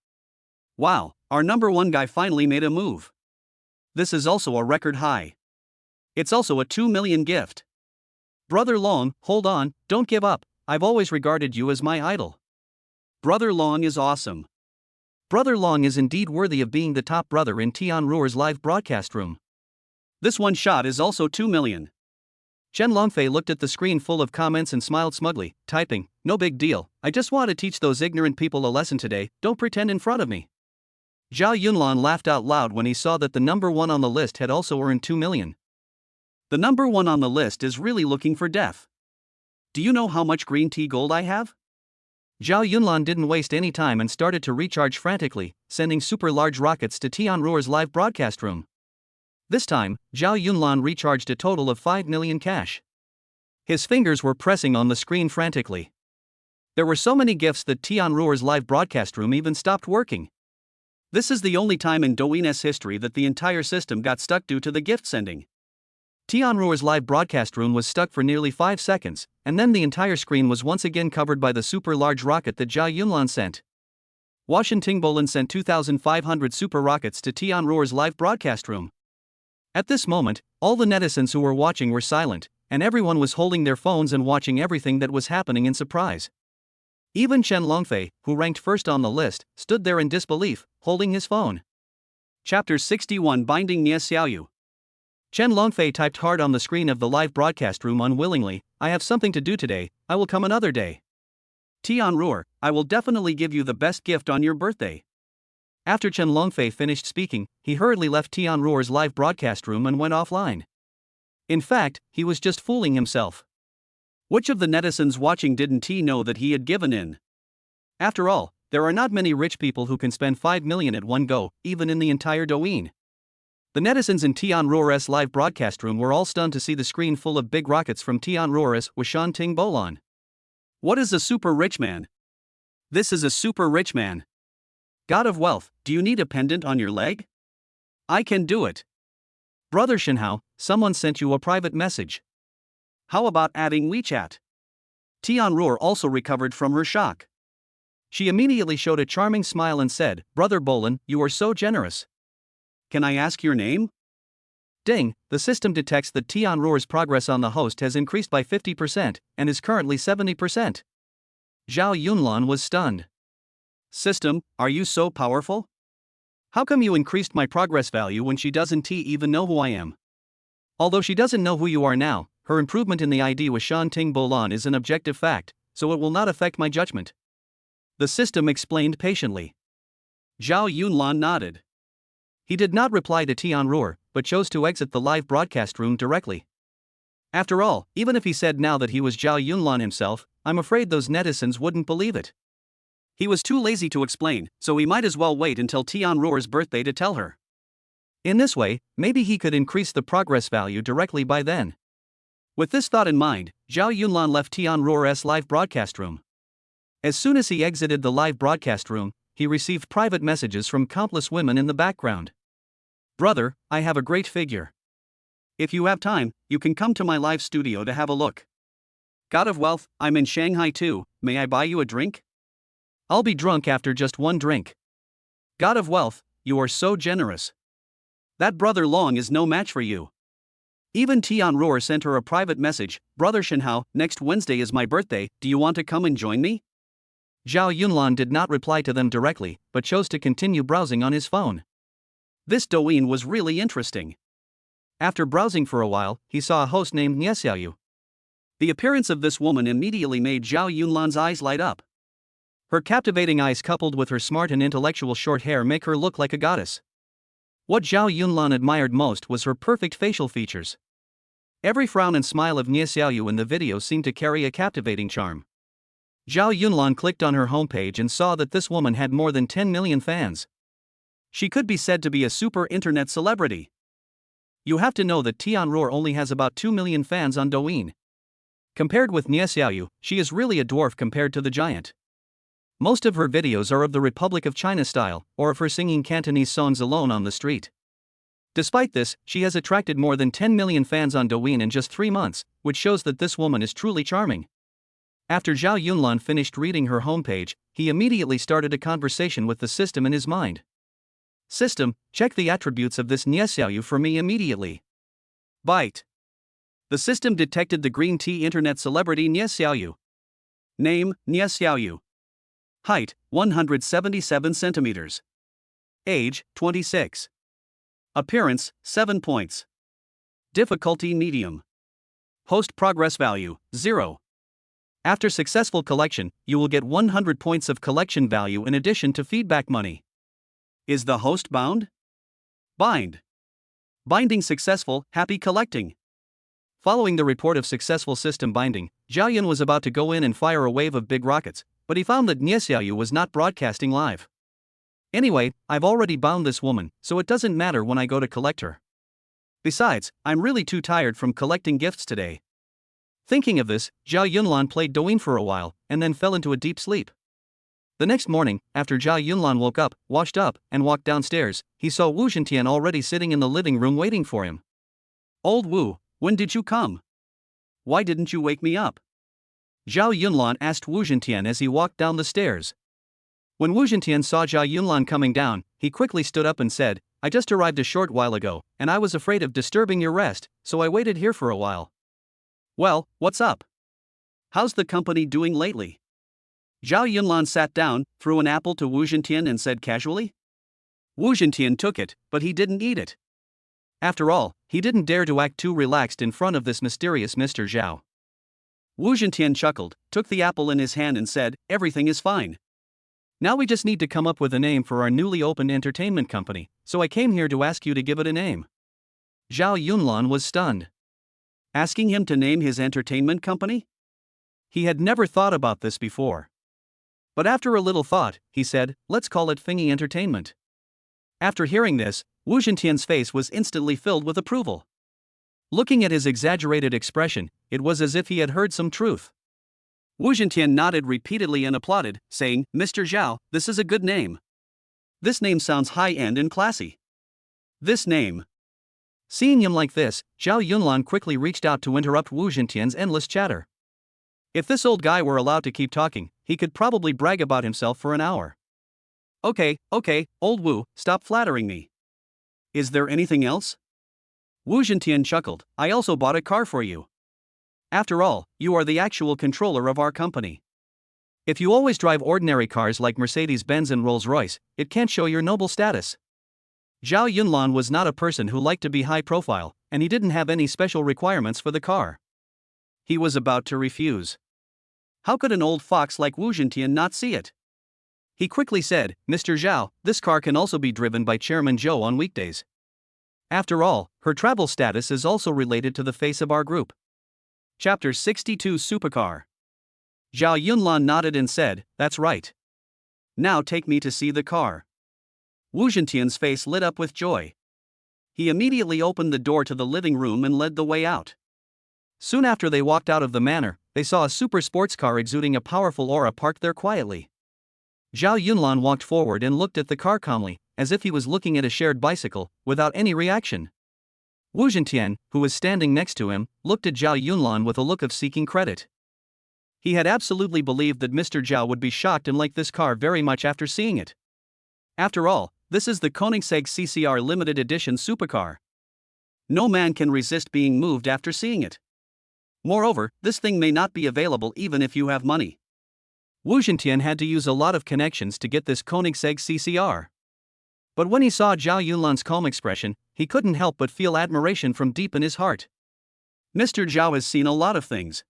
Speaker 1: Wow, our number one guy finally made a move. This is also a record high. It's also a 2 million gift. Brother Long, hold on, don't give up, I've always regarded you as my idol. Brother Long is awesome. Brother Long is indeed worthy of being the top brother in Tianruo's live broadcast room. This one shot is also 2 million. Chen Longfei looked at the screen full of comments and smiled smugly, typing, "No big deal, I just want to teach those ignorant people a lesson today, don't pretend in front of me." Zhao Yunlan laughed out loud when he saw that the number one on the list had also earned 2 million. The number one on the list is really looking for death. Do you know how much green tea gold I have? Zhao Yunlan didn't waste any time and started to recharge frantically, sending super large rockets to Tianruo's live broadcast room. This time, Zhao Yunlan recharged a total of 5 million cash. His fingers were pressing on the screen frantically. There were so many gifts that Tianruo's live broadcast room even stopped working. This is the only time in Douyin's history that the entire system got stuck due to the gift sending. Tianruo's live broadcast room was stuck for nearly 5 seconds, and then the entire screen was once again covered by the super large rocket that Zhao Yunlan sent. Washan Tingbolan sent 2,500 super rockets to Tianruo's live broadcast room. At this moment, all the netizens who were watching were silent, and everyone was holding their phones and watching everything that was happening in surprise. Even Chen Longfei, who ranked first on the list, stood there in disbelief, holding his phone. Chapter 61 Binding Nie Xiaoyu. Chen Longfei typed hard on the screen of the live broadcast room unwillingly, "I have something to do today, I will come another day. Tianruo, I will definitely give you the best gift on your birthday." After Chen Longfei finished speaking, he hurriedly left Tianruo's live broadcast room and went offline. In fact, he was just fooling himself. Which of the netizens watching didn't T know that he had given in? After all, there are not many rich people who can spend 5 million at one go, even in the entire Douyin. The netizens in Tianruo's live broadcast room were all stunned to see the screen full of big rockets from Tianruo's Washan Tingbolan. What is a super rich man? This is a super rich man. God of wealth, do you need a pendant on your leg? I can do it. Brother Shenhao, someone sent you a private message. How about adding WeChat? Tianruo also recovered from her shock. She immediately showed a charming smile and said, "Brother Bolan, you are so generous. Can I ask your name?" Ding, the system detects that Tianruo's progress on the host has increased by 50% and is currently 70%. Zhao Yunlan was stunned. System, are you so powerful? How come you increased my progress value when she doesn't even know who I am? Although she doesn't know who you are now, her improvement in the ID with Shan Ting Bolan is an objective fact, so it will not affect my judgment. The system explained patiently. Zhao Yunlan nodded. He did not reply to Tianruo, but chose to exit the live broadcast room directly. After all, even if he said now that he was Zhao Yunlan himself, I'm afraid those netizens wouldn't believe it. He was too lazy to explain, so he might as well wait until Tianruo's birthday to tell her. In this way, maybe he could increase the progress value directly by then. With this thought in mind, Zhao Yunlan left Tianruo's live broadcast room. As soon as he exited the live broadcast room, he received private messages from countless women in the background. Brother, I have a great figure. If you have time, you can come to my live studio to have a look. God of wealth, I'm in Shanghai too, may I buy you a drink? I'll be drunk after just one drink. God of wealth, you are so generous. That Brother Long is no match for you. Even Tianruo sent her a private message, Brother Shenhao, next Wednesday is my birthday, do you want to come and join me? Zhao Yunlan did not reply to them directly, but chose to continue browsing on his phone. This Douyin was really interesting. After browsing for a while, he saw a host named Nie Xiaoyu. The appearance of this woman immediately made Zhao Yunlan's eyes light up. Her captivating eyes coupled with her smart and intellectual short hair make her look like a goddess. What Zhao Yunlan admired most was her perfect facial features. Every frown and smile of Nie Xiaoyu in the video seemed to carry a captivating charm. Zhao Yunlan clicked on her homepage and saw that this woman had more than 10 million fans. She could be said to be a super internet celebrity. You have to know that Tianruo only has about 2 million fans on Douyin. Compared with Nie Xiaoyu, she is really a dwarf compared to the giant. Most of her videos are of the Republic of China style, or of her singing Cantonese songs alone on the street. Despite this, she has attracted more than 10 million fans on Douyin in just 3 months, which shows that this woman is truly charming. After Zhao Yunlan finished reading her homepage, he immediately started a conversation with the system in his mind. System, check the attributes of this Nie Xiaoyu for me immediately. Byte. The system detected the green tea internet celebrity Nie Xiaoyu. Name, Nie Xiaoyu. Height, 177 centimeters. Age, 26. Appearance, 7 points. Difficulty medium. Post progress value, 0. After successful collection, you will get 100 points of collection value in addition to feedback money. Is the host bound? Bind. Binding successful, happy collecting. Following the report of successful system binding, Zhao Yun was about to go in and fire a wave of big rockets, but he found that Nie Xiaoyu was not broadcasting live. Anyway, I've already bound this woman, so it doesn't matter when I go to collect her. Besides, I'm really too tired from collecting gifts today. Thinking of this, Zhao Yunlan played Douyin for a while, and then fell into a deep sleep. The next morning, after Zhao Yunlan woke up, washed up, and walked downstairs, he saw Wu Zhentian already sitting in the living room waiting for him. Old Wu, when did you come? Why didn't you wake me up? Zhao Yunlan asked Wu Zhentian as he walked down the stairs. When Wu Zhentian saw Zhao Yunlan coming down, he quickly stood up and said, I just arrived a short while ago, and I was afraid of disturbing your rest, so I waited here for a while. Well, what's up? How's the company doing lately? Zhao Yunlan sat down, threw an apple to Wu Zhentian and said casually. Wu Zhentian took it, but he didn't eat it. After all, he didn't dare to act too relaxed in front of this mysterious Mr. Zhao. Wu Zhentian chuckled, took the apple in his hand and said, everything is fine. Now we just need to come up with a name for our newly opened entertainment company, so I came here to ask you to give it a name. Zhao Yunlan was stunned. Asking him to name his entertainment company? He had never thought about this before. But after a little thought, he said, let's call it Fingy Entertainment. After hearing this, Wu Zhentian's face was instantly filled with approval. Looking at his exaggerated expression, it was as if he had heard some truth. Wu Zhentian nodded repeatedly and applauded, saying, Mr. Zhao, this is a good name. This name sounds high-end and classy. This name. Seeing him like this, Zhao Yunlan quickly reached out to interrupt Wu Zhentian's endless chatter. If this old guy were allowed to keep talking, he could probably brag about himself for an hour. Okay, old Wu, stop flattering me. Is there anything else? Wu Zhentian chuckled, I also bought a car for you. After all, you are the actual controller of our company. If you always drive ordinary cars like Mercedes-Benz and Rolls-Royce, it can't show your noble status. Zhao Yunlan was not a person who liked to be high profile, and he didn't have any special requirements for the car. He was about to refuse. How could an old fox like Wu Zhentian not see it? He quickly said, Mr. Zhao, this car can also be driven by Chairman Zhou on weekdays. After all, her travel status is also related to the face of our group. Chapter 62 Supercar. Zhao Yunlan nodded and said, that's right. Now take me to see the car. Wu Zhentian's face lit up with joy. He immediately opened the door to the living room and led the way out. Soon after they walked out of the manor, they saw a super sports car exuding a powerful aura parked there quietly. Zhao Yunlan walked forward and looked at the car calmly, as if he was looking at a shared bicycle, without any reaction. Wu Zhentian, who was standing next to him, looked at Zhao Yunlan with a look of seeking credit. He had absolutely believed that Mr. Zhao would be shocked and like this car very much after seeing it. After all, this is the Koenigsegg CCR limited edition supercar. No man can resist being moved after seeing it. Moreover, this thing may not be available even if you have money. Wu Zhentian had to use a lot of connections to get this Koenigsegg CCR. But when he saw Zhao Yunlan's calm expression, he couldn't help but feel admiration from deep in his heart. Mr. Zhao has seen a lot of things.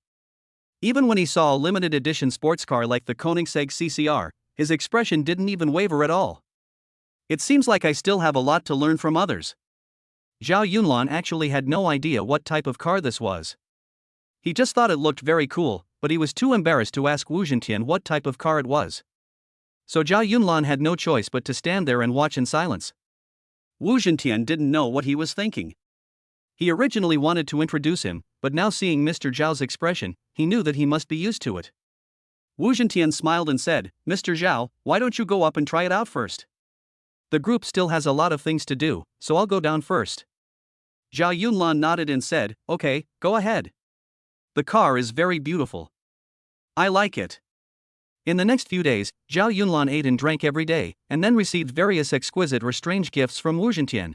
Speaker 1: Even when he saw a limited edition sports car like the Koenigsegg CCR, his expression didn't even waver at all. It seems like I still have a lot to learn from others. Zhao Yunlan actually had no idea what type of car this was. He just thought it looked very cool, but he was too embarrassed to ask Wu Zhentian what type of car it was. So Zhao Yunlan had no choice but to stand there and watch in silence. Wu Zhentian didn't know what he was thinking. He originally wanted to introduce him, but now seeing Mr. Zhao's expression, he knew that he must be used to it. Wu Zhentian smiled and said, Mr. Zhao, why don't you go up and try it out first? The group still has a lot of things to do, so I'll go down first. Zhao Yunlan nodded and said, okay, go ahead. The car is very beautiful. I like it. In the next few days, Zhao Yunlan ate and drank every day, and then received various exquisite or strange gifts from Wu Zhentian.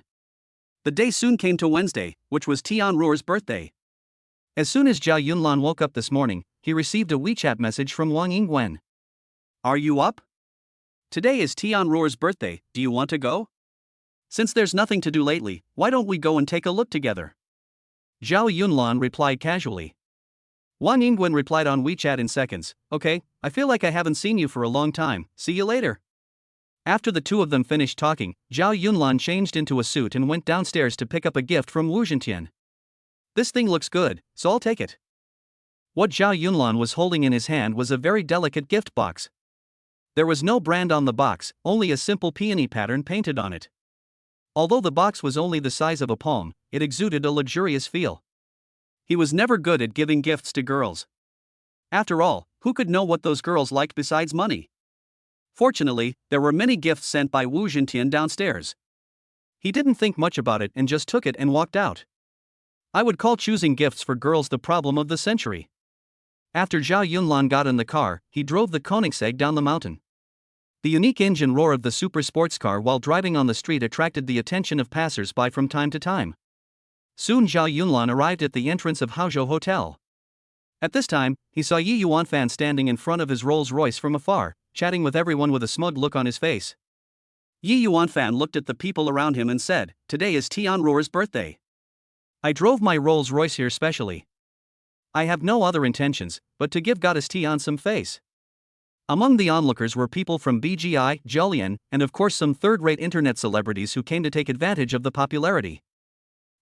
Speaker 1: The day soon came to Wednesday, which was Tianruo's birthday. As soon as Zhao Yunlan woke up this morning, he received a WeChat message from Wang Yingwen. Are you up? Today is Tianruo's birthday, do you want to go? Since there's nothing to do lately, why don't we go and take a look together? Zhao Yunlan replied casually. Wang Yingwen replied on WeChat in seconds, okay, I feel like I haven't seen you for a long time, see you later. After the two of them finished talking, Zhao Yunlan changed into a suit and went downstairs to pick up a gift from Wu Zhentian. This thing looks good, so I'll take it. What Zhao Yunlan was holding in his hand was a very delicate gift box. There was no brand on the box, only a simple peony pattern painted on it. Although the box was only the size of a palm, it exuded a luxurious feel. He was never good at giving gifts to girls. After all, who could know what those girls liked besides money? Fortunately, there were many gifts sent by Wu Zhentian downstairs. He didn't think much about it and just took it and walked out. I would call choosing gifts for girls the problem of the century. After Zhao Yunlan got in the car, he drove the Koenigsegg down the mountain. The unique engine roar of the super sports car while driving on the street attracted the attention of passers-by from time to time. Soon Zhao Yunlan arrived at the entrance of Haozhou Hotel. At this time, he saw Yi Yuanfan standing in front of his Rolls-Royce from afar, chatting with everyone with a smug look on his face. Yi Yuanfan looked at the people around him and said, today is Tianruo's birthday. I drove my Rolls-Royce here specially. I have no other intentions, but to give Goddess Tian some face. Among the onlookers were people from BGI, Jolien, and of course some third-rate internet celebrities who came to take advantage of the popularity.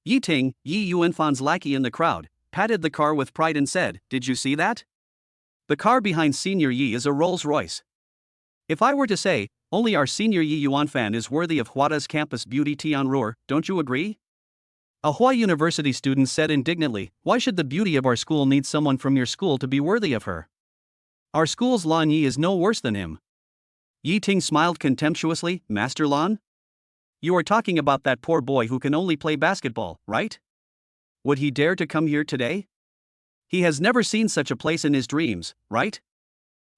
Speaker 1: Yi Ting, Yi Yuanfan's lackey in the crowd, patted the car with pride and said, did you see that? The car behind Senior Yi is a Rolls-Royce. If I were to say, only our Senior Yi Yuanfan is worthy of Huada's campus beauty Tianruo, don't you agree? A Hua University student said indignantly, why should the beauty of our school need someone from your school to be worthy of her? Our school's Lan Yi is no worse than him. Yi Ting smiled contemptuously, Master Lan? You are talking about that poor boy who can only play basketball, right? Would he dare to come here today? He has never seen such a place in his dreams, right?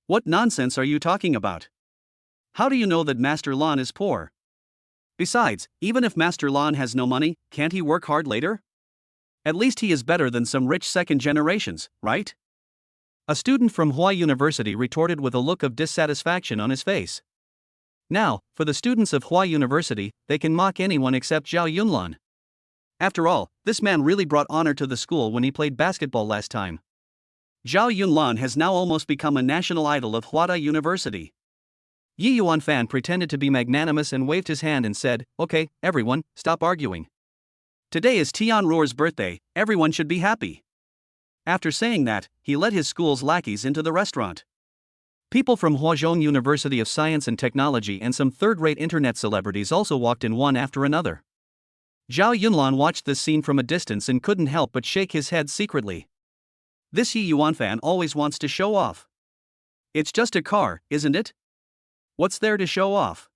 Speaker 1: What nonsense are you talking about? How do you know that Master Lan is poor? Besides, even if Master Lan has no money, can't he work hard later? At least he is better than some rich second generations, right? A student from Hua University retorted with a look of dissatisfaction on his face. Now, for the students of Hua University, they can mock anyone except Zhao Yunlan. After all, this man really brought honor to the school when he played basketball last time. Zhao Yunlan has now almost become a national idol of Huada University. Yi Yuanfan pretended to be magnanimous and waved his hand and said, okay, everyone, stop arguing. Today is Tianruo's birthday, everyone should be happy. After saying that, he led his school's lackeys into the restaurant. People from Huazhong University of Science and Technology and some third-rate internet celebrities also walked in one after another. Zhao Yunlan watched this scene from a distance and couldn't help but shake his head secretly. This Yi Yuanfan always wants to show off. It's just a car, isn't it? What's there to show off?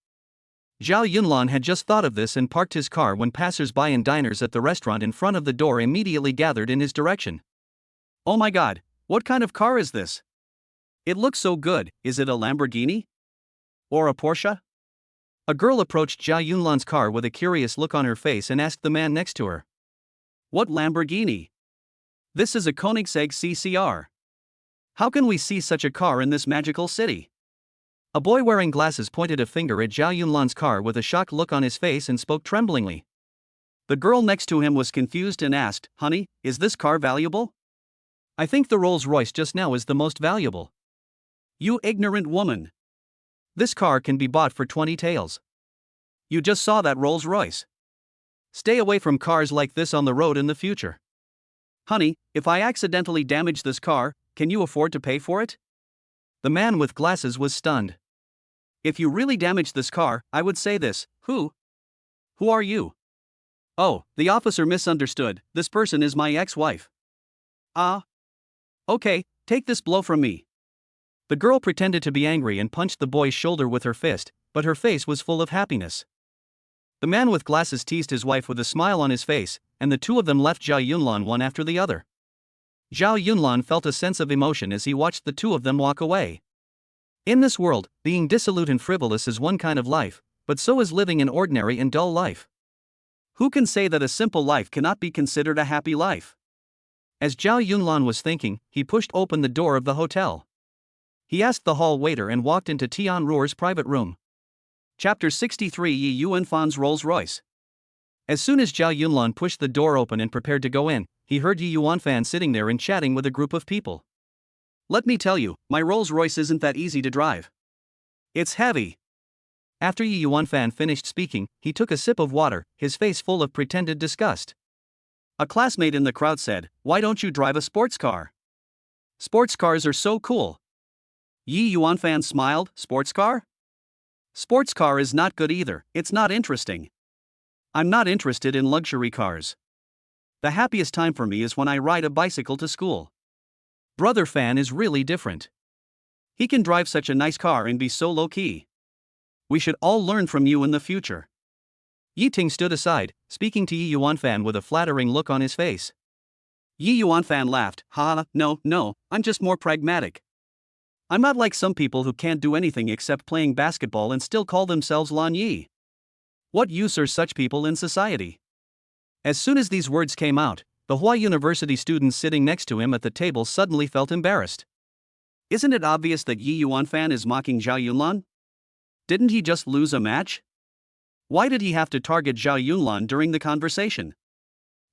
Speaker 1: Zhao Yunlan had just thought of this and parked his car when passers-by and diners at the restaurant in front of the door immediately gathered in his direction. Oh my god, what kind of car is this? It looks so good, is it a Lamborghini? Or a Porsche? A girl approached Zhao Yunlan's car with a curious look on her face and asked the man next to her. What Lamborghini? This is a Koenigsegg CCR. How can we see such a car in this magical city? A boy wearing glasses pointed a finger at Zhao Yunlan's car with a shocked look on his face and spoke tremblingly. The girl next to him was confused and asked, honey, is this car valuable? I think the Rolls-Royce just now is the most valuable. You ignorant woman. This car can be bought for 20 taels. You just saw that Rolls-Royce. Stay away from cars like this on the road in the future. Honey, if I accidentally damage this car, can you afford to pay for it? The man with glasses was stunned. If you really damage this car, I would say this, who? Who are you? Oh, the officer misunderstood, this person is my ex-wife. Ah. Okay, take this blow from me. The girl pretended to be angry and punched the boy's shoulder with her fist, but her face was full of happiness. The man with glasses teased his wife with a smile on his face, and the two of them left Zhao Yunlan one after the other. Zhao Yunlan felt a sense of emotion as he watched the two of them walk away. In this world, being dissolute and frivolous is one kind of life, but so is living an ordinary and dull life. Who can say that a simple life cannot be considered a happy life? As Zhao Yunlan was thinking, he pushed open the door of the hotel. He asked the hall waiter and walked into Tian Ruer's private room. Chapter 63 Yi Yuanfan's Rolls-Royce. As soon as Zhao Yunlan pushed the door open and prepared to go in, he heard Yi Yuanfan sitting there and chatting with a group of people. Let me tell you, my Rolls-Royce isn't that easy to drive. It's heavy. After Yi Yuanfan finished speaking, he took a sip of water, his face full of pretended disgust. A classmate in the crowd said, "Why don't you drive a sports car? Sports cars are so cool." Yi Yuanfan smiled, "Sports car? Sports car is not good either, it's not interesting. I'm not interested in luxury cars. The happiest time for me is when I ride a bicycle to school. Brother Fan is really different. He can drive such a nice car and be so low-key. We should all learn from you in the future." Yi Ting stood aside, speaking to Yi Yuanfan with a flattering look on his face. Yi Yuanfan laughed, "Ha, no, I'm just more pragmatic. I'm not like some people who can't do anything except playing basketball and still call themselves Lan Yi. What use are such people in society?" As soon as these words came out, the Hua University students sitting next to him at the table suddenly felt embarrassed. Isn't it obvious that Yi Yuanfan is mocking Zhao Yunlan? Didn't he just lose a match? Why did he have to target Zhao Yunlan during the conversation?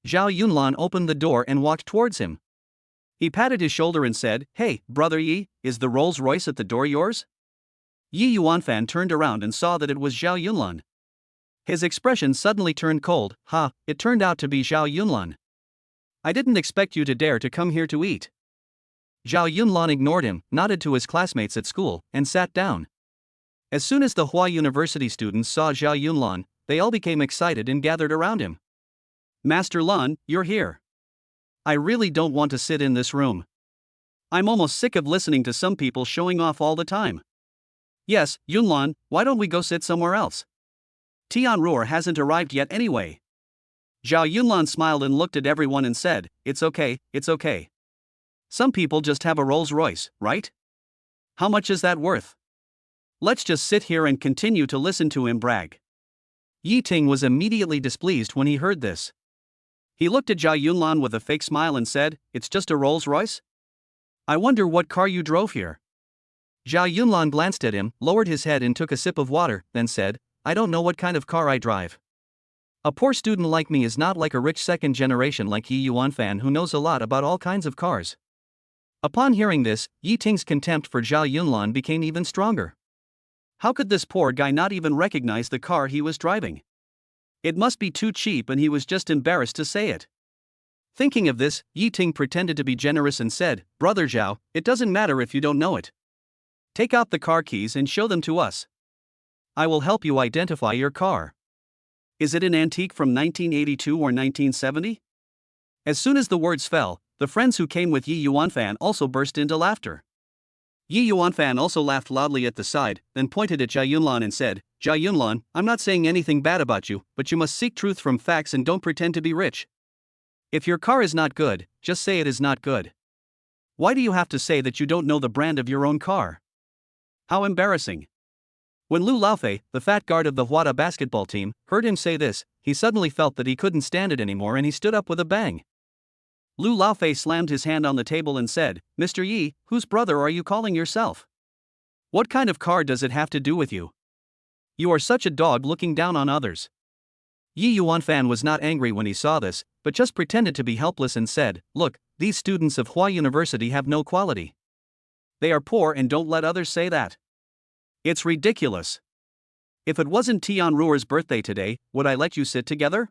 Speaker 1: Zhao Yunlan opened the door and walked towards him. He patted his shoulder and said, "Hey, brother Yi, is the Rolls-Royce at the door yours?" Yi Yuanfan turned around and saw that it was Zhao Yunlan. His expression suddenly turned cold. It turned out to be Zhao Yunlan. "I didn't expect you to dare to come here to eat." Zhao Yunlan ignored him, nodded to his classmates at school, and sat down. As soon as the Hua University students saw Zhao Yunlan, they all became excited and gathered around him. "Master Lan, you're here. I really don't want to sit in this room. I'm almost sick of listening to some people showing off all the time. Yes, Yunlan, why don't we go sit somewhere else? Tian Ruer hasn't arrived yet anyway." Zhao Yunlan smiled and looked at everyone and said, it's okay. Some people just have a Rolls-Royce, right? How much is that worth? Let's just sit here and continue to listen to him brag." Yi Ting was immediately displeased when he heard this. He looked at Zhao Yunlan with a fake smile and said, "It's just a Rolls-Royce? I wonder what car you drove here." Zhao Yunlan glanced at him, lowered his head and took a sip of water, then said, "I don't know what kind of car I drive. A poor student like me is not like a rich second generation like Yi Yuanfan who knows a lot about all kinds of cars." Upon hearing this, Yi Ting's contempt for Zhao Yunlan became even stronger. How could this poor guy not even recognize the car he was driving? It must be too cheap and he was just embarrassed to say it. Thinking of this, Yi Ting pretended to be generous and said, "Brother Zhao, it doesn't matter if you don't know it. Take out the car keys and show them to us. I will help you identify your car. Is it an antique from 1982 or 1970? As soon as the words fell, the friends who came with Yi Yuanfan also burst into laughter. Yi Yuanfan also laughed loudly at the side, then pointed at Zhao Yunlan and said, "Zhao Yunlan, I'm not saying anything bad about you, but you must seek truth from facts and don't pretend to be rich. If your car is not good, just say it is not good. Why do you have to say that you don't know the brand of your own car? How embarrassing." When Lu Laofei, the fat guard of the Huada basketball team, heard him say this, he suddenly felt that he couldn't stand it anymore and he stood up with a bang. Lu Laofei slammed his hand on the table and said, "Mr. Yi, whose brother are you calling yourself? What kind of car does it have to do with you? You are such a dog looking down on others." Yi Yuanfan was not angry when he saw this, but just pretended to be helpless and said, "Look, these students of Hua University have no quality. They are poor and don't let others say that. It's ridiculous. If it wasn't Tian Ruer's birthday today, would I let you sit together?"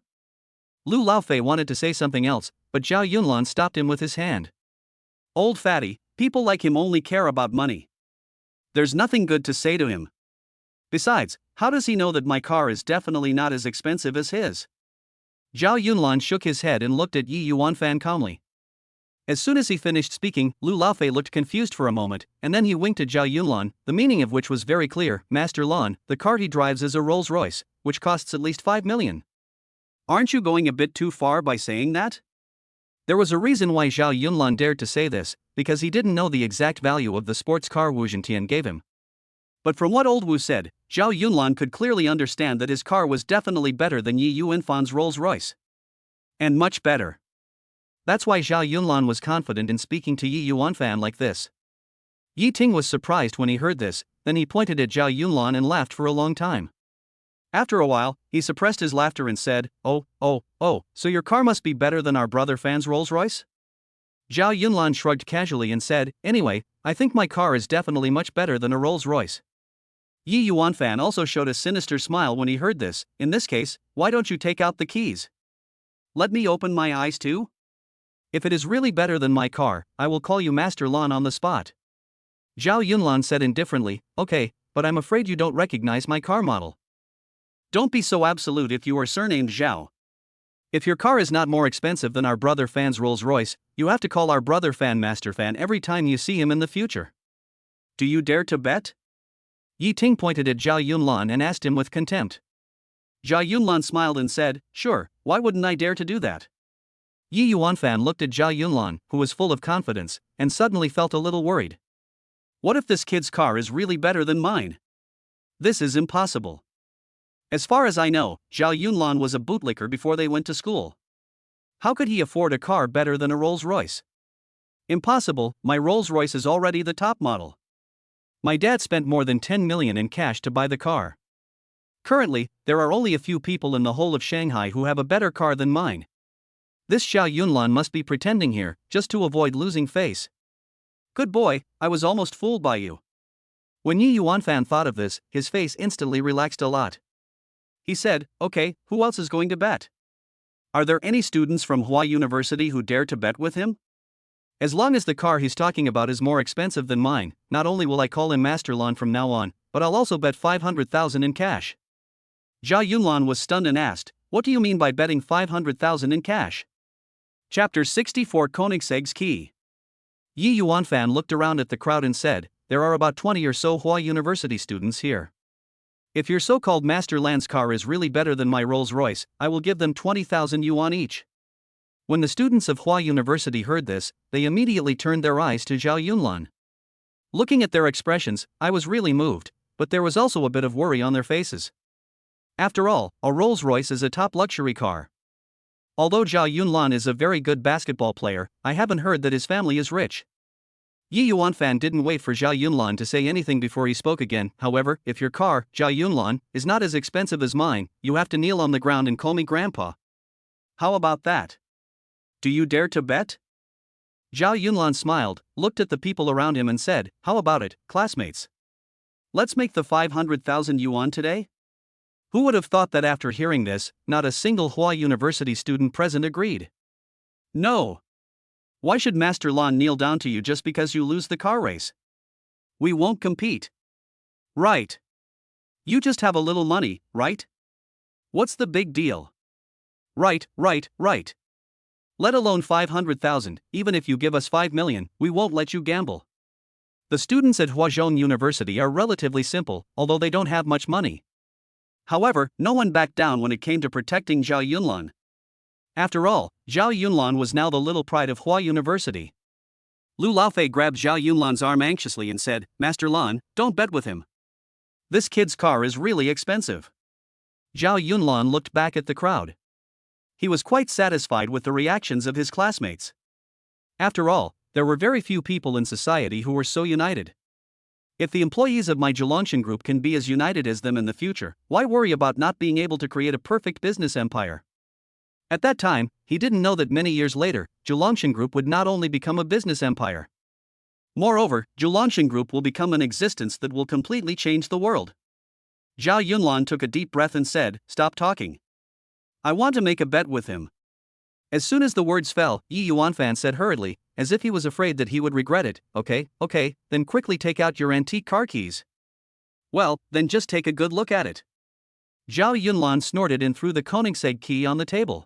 Speaker 1: Lu Laofei wanted to say something else, but Zhao Yunlan stopped him with his hand. "Old fatty, people like him only care about money. There's nothing good to say to him. Besides, how does he know that my car is definitely not as expensive as his?" Zhao Yunlan shook his head and looked at Yi Yuanfan calmly. As soon as he finished speaking, Lu Laofei looked confused for a moment, and then he winked at Zhao Yunlan, the meaning of which was very clear. Master Lan, the car he drives is a Rolls-Royce, which costs at least 5 million. Aren't you going a bit too far by saying that? There was a reason why Zhao Yunlan dared to say this, because he didn't know the exact value of the sports car Wu Zhentian gave him. But from what old Wu said, Zhao Yunlan could clearly understand that his car was definitely better than Yi Yuanfan's Rolls-Royce. And much better. That's why Zhao Yunlan was confident in speaking to Yi Yuanfan like this. Yi Ting was surprised when he heard this, then he pointed at Zhao Yunlan and laughed for a long time. After a while, he suppressed his laughter and said, Oh, so your car must be better than our brother Fan's Rolls-Royce? Zhao Yunlan shrugged casually and said, Anyway, I think my car is definitely much better than a Rolls-Royce. Yi Yuanfan also showed a sinister smile when he heard this. In this case, why don't you take out the keys? Let me open my eyes too? If it is really better than my car, I will call you Master Lan on the spot. Zhao Yunlan said indifferently, Okay, but I'm afraid you don't recognize my car model. Don't be so absolute if you are surnamed Zhao. If your car is not more expensive than our brother Fan's Rolls-Royce, you have to call our brother Fan Master Fan every time you see him in the future. Do you dare to bet? Yi Ting pointed at Zhao Yunlan and asked him with contempt. Zhao Yunlan smiled and said, Sure, why wouldn't I dare to do that? Yi Yuanfan looked at Zhao Yunlan, who was full of confidence, and suddenly felt a little worried. What if this kid's car is really better than mine? This is impossible. As far as I know, Zhao Yunlan was a bootlicker before they went to school. How could he afford a car better than a Rolls-Royce? Impossible, my Rolls-Royce is already the top model. My dad spent more than 10 million in cash to buy the car. Currently, there are only a few people in the whole of Shanghai who have a better car than mine. This Zhao Yunlan must be pretending here, just to avoid losing face. Good boy, I was almost fooled by you. When Yi Yuanfan thought of this, his face instantly relaxed a lot. He said, Okay, who else is going to bet? Are there any students from Hua University who dare to bet with him? As long as the car he's talking about is more expensive than mine, not only will I call him Master Lan from now on, but I'll also bet 500,000 in cash. Zhao Yunlan was stunned and asked, What do you mean by betting 500,000 in cash? Chapter 64 Koenigsegg's Key. Yi Yuanfan looked around at the crowd and said, There are about 20 or so Hua University students here. If your so-called Master Lan's car is really better than my Rolls-Royce, I will give them 20,000 yuan each. When the students of Hua University heard this, they immediately turned their eyes to Zhao Yunlan. Looking at their expressions, I was really moved, but there was also a bit of worry on their faces. After all, a Rolls-Royce is a top luxury car. Although Zhao Yunlan is a very good basketball player, I haven't heard that his family is rich. Yi Yuanfan didn't wait for Zhao Yunlan to say anything before he spoke again. However, if your car, Zhao Yunlan, is not as expensive as mine, you have to kneel on the ground and call me grandpa. How about that? Do you dare to bet? Zhao Yunlan smiled, looked at the people around him and said, How about it, classmates? Let's make the 500,000 yuan today? Who would have thought that after hearing this, not a single Hua University student present agreed? No. Why should Master Lan kneel down to you just because you lose the car race? We won't compete. Right. You just have a little money, right? What's the big deal? Right. Let alone 500,000, even if you give us 5 million, we won't let you gamble. The students at Huazhong University are relatively simple, although they don't have much money. However, no one backed down when it came to protecting Zhao Yunlan. After all, Zhao Yunlan was now the little pride of Hua University. Lu Laofei grabbed Zhao Yunlan's arm anxiously and said, Master Lan, don't bet with him. This kid's car is really expensive. Zhao Yunlan looked back at the crowd. He was quite satisfied with the reactions of his classmates. After all, there were very few people in society who were so united. If the employees of my Zhilongshan group can be as united as them in the future, why worry about not being able to create a perfect business empire? At that time, he didn't know that many years later, Zhilongshan group would not only become a business empire. Moreover, Zhilongshan group will become an existence that will completely change the world. Zhao Yunlan took a deep breath and said, Stop talking. I want to make a bet with him. As soon as the words fell, Yi Yuanfan said hurriedly, as if he was afraid that he would regret it, Okay, then quickly take out your antique car keys. Well, then just take a good look at it. Zhao Yunlan snorted and threw the Koenigsegg key on the table.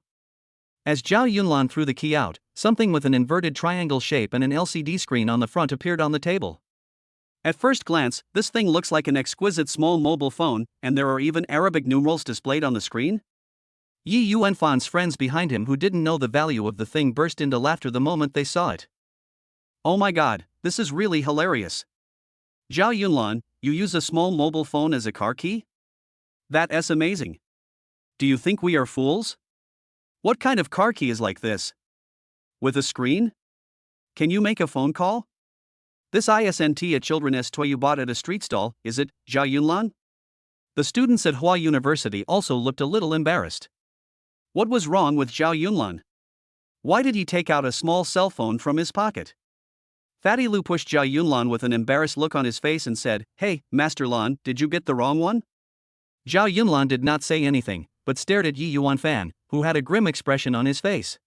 Speaker 1: As Zhao Yunlan threw the key out, something with an inverted triangle shape and an LCD screen on the front appeared on the table. At first glance, this thing looks like an exquisite small mobile phone, and there are even Arabic numerals displayed on the screen? Yi Yuanfan's friends behind him who didn't know the value of the thing burst into laughter the moment they saw it. Oh my god, this is really hilarious. Zhao Yunlan, you use a small mobile phone as a car key? That's amazing. Do you think we are fools? What kind of car key is like this? With a screen? Can you make a phone call? This isn't a children's toy you bought at a street stall, is it, Zhao Yunlan? The students at Hua University also looked a little embarrassed. What was wrong with Zhao Yunlan? Why did he take out a small cell phone from his pocket? Fatty Lu pushed Zhao Yunlan with an embarrassed look on his face and said, "Hey, Master Lan, did you get the wrong one?" Zhao Yunlan did not say anything, but stared at Yi Yuanfan, who had a grim expression on his face.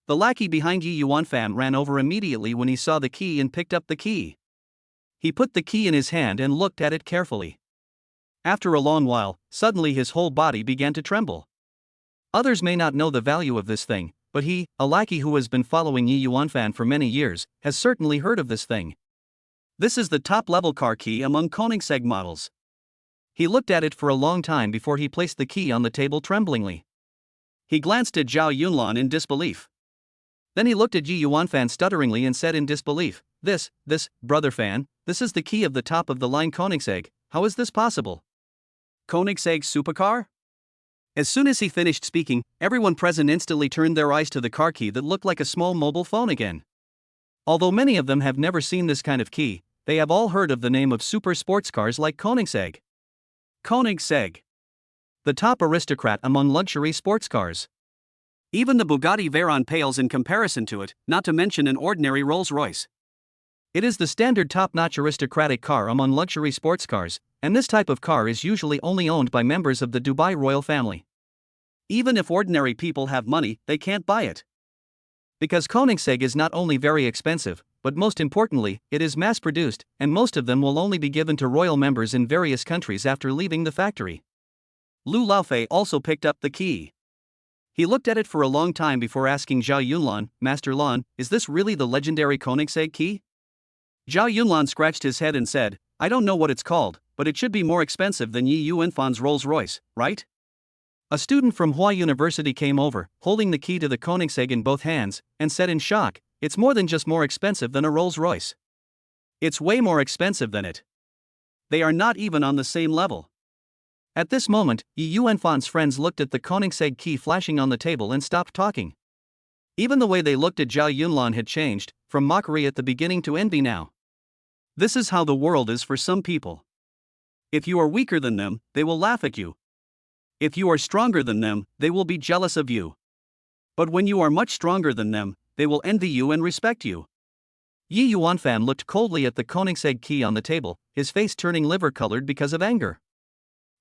Speaker 1: The lackey behind Yi Yuanfan ran over immediately when he saw the key and picked up the key. He put the key in his hand and looked at it carefully. After a long while, suddenly his whole body began to tremble. Others may not know the value of this thing, but he, a lackey who has been following Yi Yuanfan for many years, has certainly heard of this thing. This is the top-level car key among Koenigsegg models. He looked at it for a long time before he placed the key on the table tremblingly. He glanced at Zhao Yunlan in disbelief. Then he looked at Yi Yuanfan stutteringly and said in disbelief, This, brother Fan, this is the key of the top-of-the-line Koenigsegg, how is this possible? Koenigsegg supercar? As soon as he finished speaking, everyone present instantly turned their eyes to the car key that looked like a small mobile phone again. Although many of them have never seen this kind of key, they have all heard of the name of super sports cars like Koenigsegg. Koenigsegg, the top aristocrat among luxury sports cars. Even the Bugatti Veyron pales in comparison to it, not to mention an ordinary Rolls-Royce. It is the standard top-notch aristocratic car among luxury sports cars, and this type of car is usually only owned by members of the Dubai royal family. Even if ordinary people have money, they can't buy it. Because Koenigsegg is not only very expensive, but most importantly, it is mass-produced, and most of them will only be given to royal members in various countries after leaving the factory. Lu Laofei also picked up the key. He looked at it for a long time before asking Zhao Yunlan, Master Lan, is this really the legendary Koenigsegg key? Zhao Yunlan scratched his head and said, I don't know what it's called, but it should be more expensive than Yi Yuanfan's Rolls-Royce, right? A student from Hua University came over, holding the key to the Koenigsegg in both hands, and said in shock, it's more than just more expensive than a Rolls-Royce. It's way more expensive than it. They are not even on the same level. At this moment, Yi Yuanfan's friends looked at the Koenigsegg key flashing on the table and stopped talking. Even the way they looked at Zhao Yunlan had changed, from mockery at the beginning to envy now. This is how the world is for some people. If you are weaker than them, they will laugh at you. If you are stronger than them, they will be jealous of you. But when you are much stronger than them, they will envy you and respect you. Yi Yuanfan looked coldly at the Koenigsegg key on the table, his face turning liver-colored because of anger.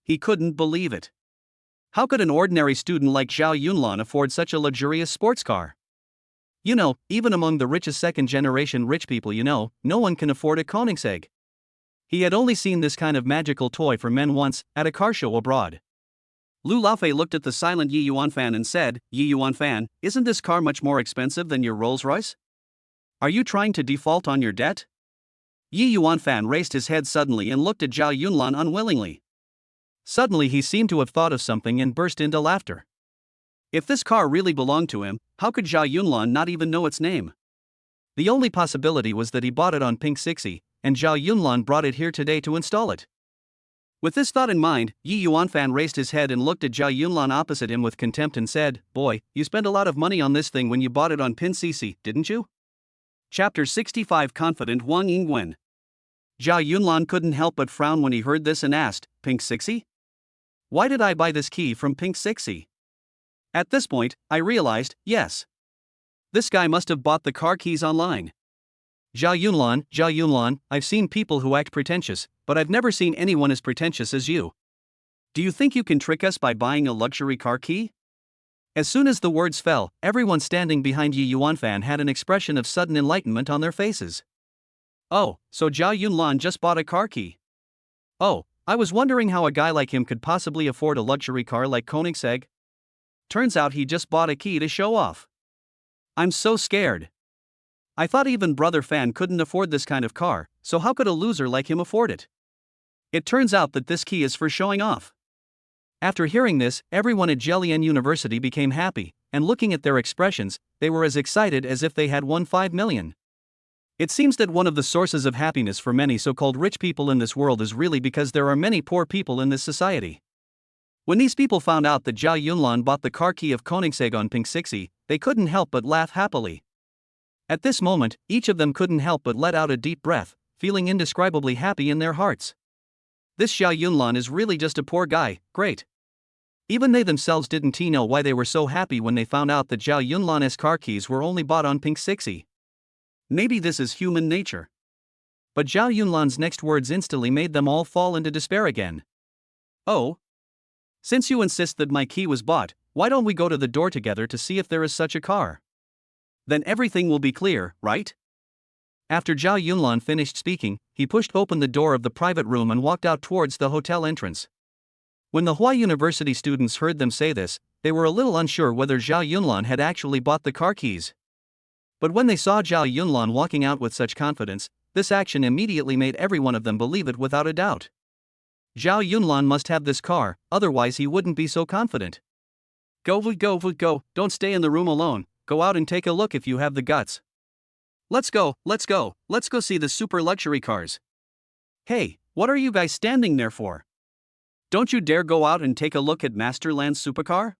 Speaker 1: He couldn't believe it. How could an ordinary student like Zhao Yunlan afford such a luxurious sports car? You know, even among the richest second-generation rich people no one can afford a Koenigsegg. He had only seen this kind of magical toy for men once, at a car show abroad. Lu Laofei looked at the silent Yi Yuanfan and said, Yi Yuanfan, isn't this car much more expensive than your Rolls-Royce? Are you trying to default on your debt? Yi Yuanfan raised his head suddenly and looked at Zhao Yunlan unwillingly. Suddenly he seemed to have thought of something and burst into laughter. If this car really belonged to him, how could Zhao Yunlan not even know its name? The only possibility was that he bought it on Pink Sixie, and Zhao Yunlan brought it here today to install it. With this thought in mind, Yi Yuanfan raised his head and looked at Zhao Yunlan opposite him with contempt and said, Boy, you spent a lot of money on this thing when you bought it on Pin Sixie, didn't you? Chapter 65 Confident Wang Yingwen. Zhao Yunlan couldn't help but frown when he heard this and asked, Pink Sixie? Why did I buy this key from Pink Sixie? At this point, I realized, yes. This guy must have bought the car keys online. Zhao Yunlan, I've seen people who act pretentious, but I've never seen anyone as pretentious as you. Do you think you can trick us by buying a luxury car key? As soon as the words fell, everyone standing behind Yi Yuanfan had an expression of sudden enlightenment on their faces. Oh, so Zhao Yunlan just bought a car key. Oh, I was wondering how a guy like him could possibly afford a luxury car like Koenigsegg. Turns out he just bought a key to show off. I'm so scared. I thought even Brother Fan couldn't afford this kind of car, so how could a loser like him afford it? It turns out that this key is for showing off. After hearing this, everyone at Jellyan University became happy, and looking at their expressions, they were as excited as if they had won 5 million. It seems that one of the sources of happiness for many so-called rich people in this world is really because there are many poor people in this society. When these people found out that Zhao Yunlan bought the car key of Koenigsegg on Pink 60, they couldn't help but laugh happily. At this moment, each of them couldn't help but let out a deep breath, feeling indescribably happy in their hearts. This Zhao Yunlan is really just a poor guy, great. Even they themselves didn't know why they were so happy when they found out that Zhao Yunlan's car keys were only bought on Pink 60. Maybe this is human nature. But Zhao Yunlan's next words instantly made them all fall into despair again. Oh? Since you insist that my key was bought, why don't we go to the door together to see if there is such a car? Then everything will be clear, right? After Zhao Yunlan finished speaking, he pushed open the door of the private room and walked out towards the hotel entrance. When the Hua University students heard them say this, they were a little unsure whether Zhao Yunlan had actually bought the car keys. But when they saw Zhao Yunlan walking out with such confidence, this action immediately made every one of them believe it without a doubt. Zhao Yunlan must have this car, otherwise he wouldn't be so confident. Go, don't stay in the room alone, go out and take a look if you have the guts. Let's go see the super luxury cars. Hey, what are you guys standing there for? Don't you dare go out and take a look at Masterland's supercar?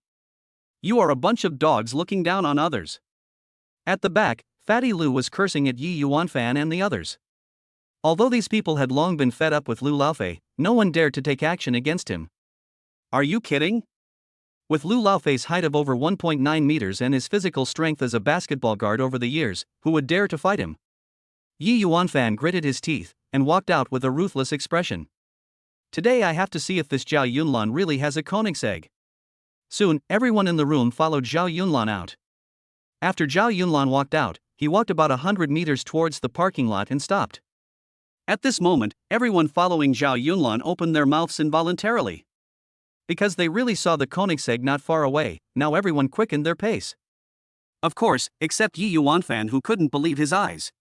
Speaker 1: You are a bunch of dogs looking down on others. At the back, Fatty Lu was cursing at Yi Yuanfan and the others. Although these people had long been fed up with Lu Laofei, no one dared to take action against him. Are you kidding? With Lu Laofei's height of over 1.9 meters and his physical strength as a basketball guard over the years, who would dare to fight him? Yi Yuanfan gritted his teeth and walked out with a ruthless expression. Today I have to see if this Zhao Yunlan really has a Koenigsegg. Soon, everyone in the room followed Zhao Yunlan out. After Zhao Yunlan walked out, he walked about 100 meters towards the parking lot and stopped. At this moment, everyone following Zhao Yunlan opened their mouths involuntarily. Because they really saw the Koenigsegg not far away, now everyone quickened their pace. Of course, except Yi Yuanfan, who couldn't believe his eyes.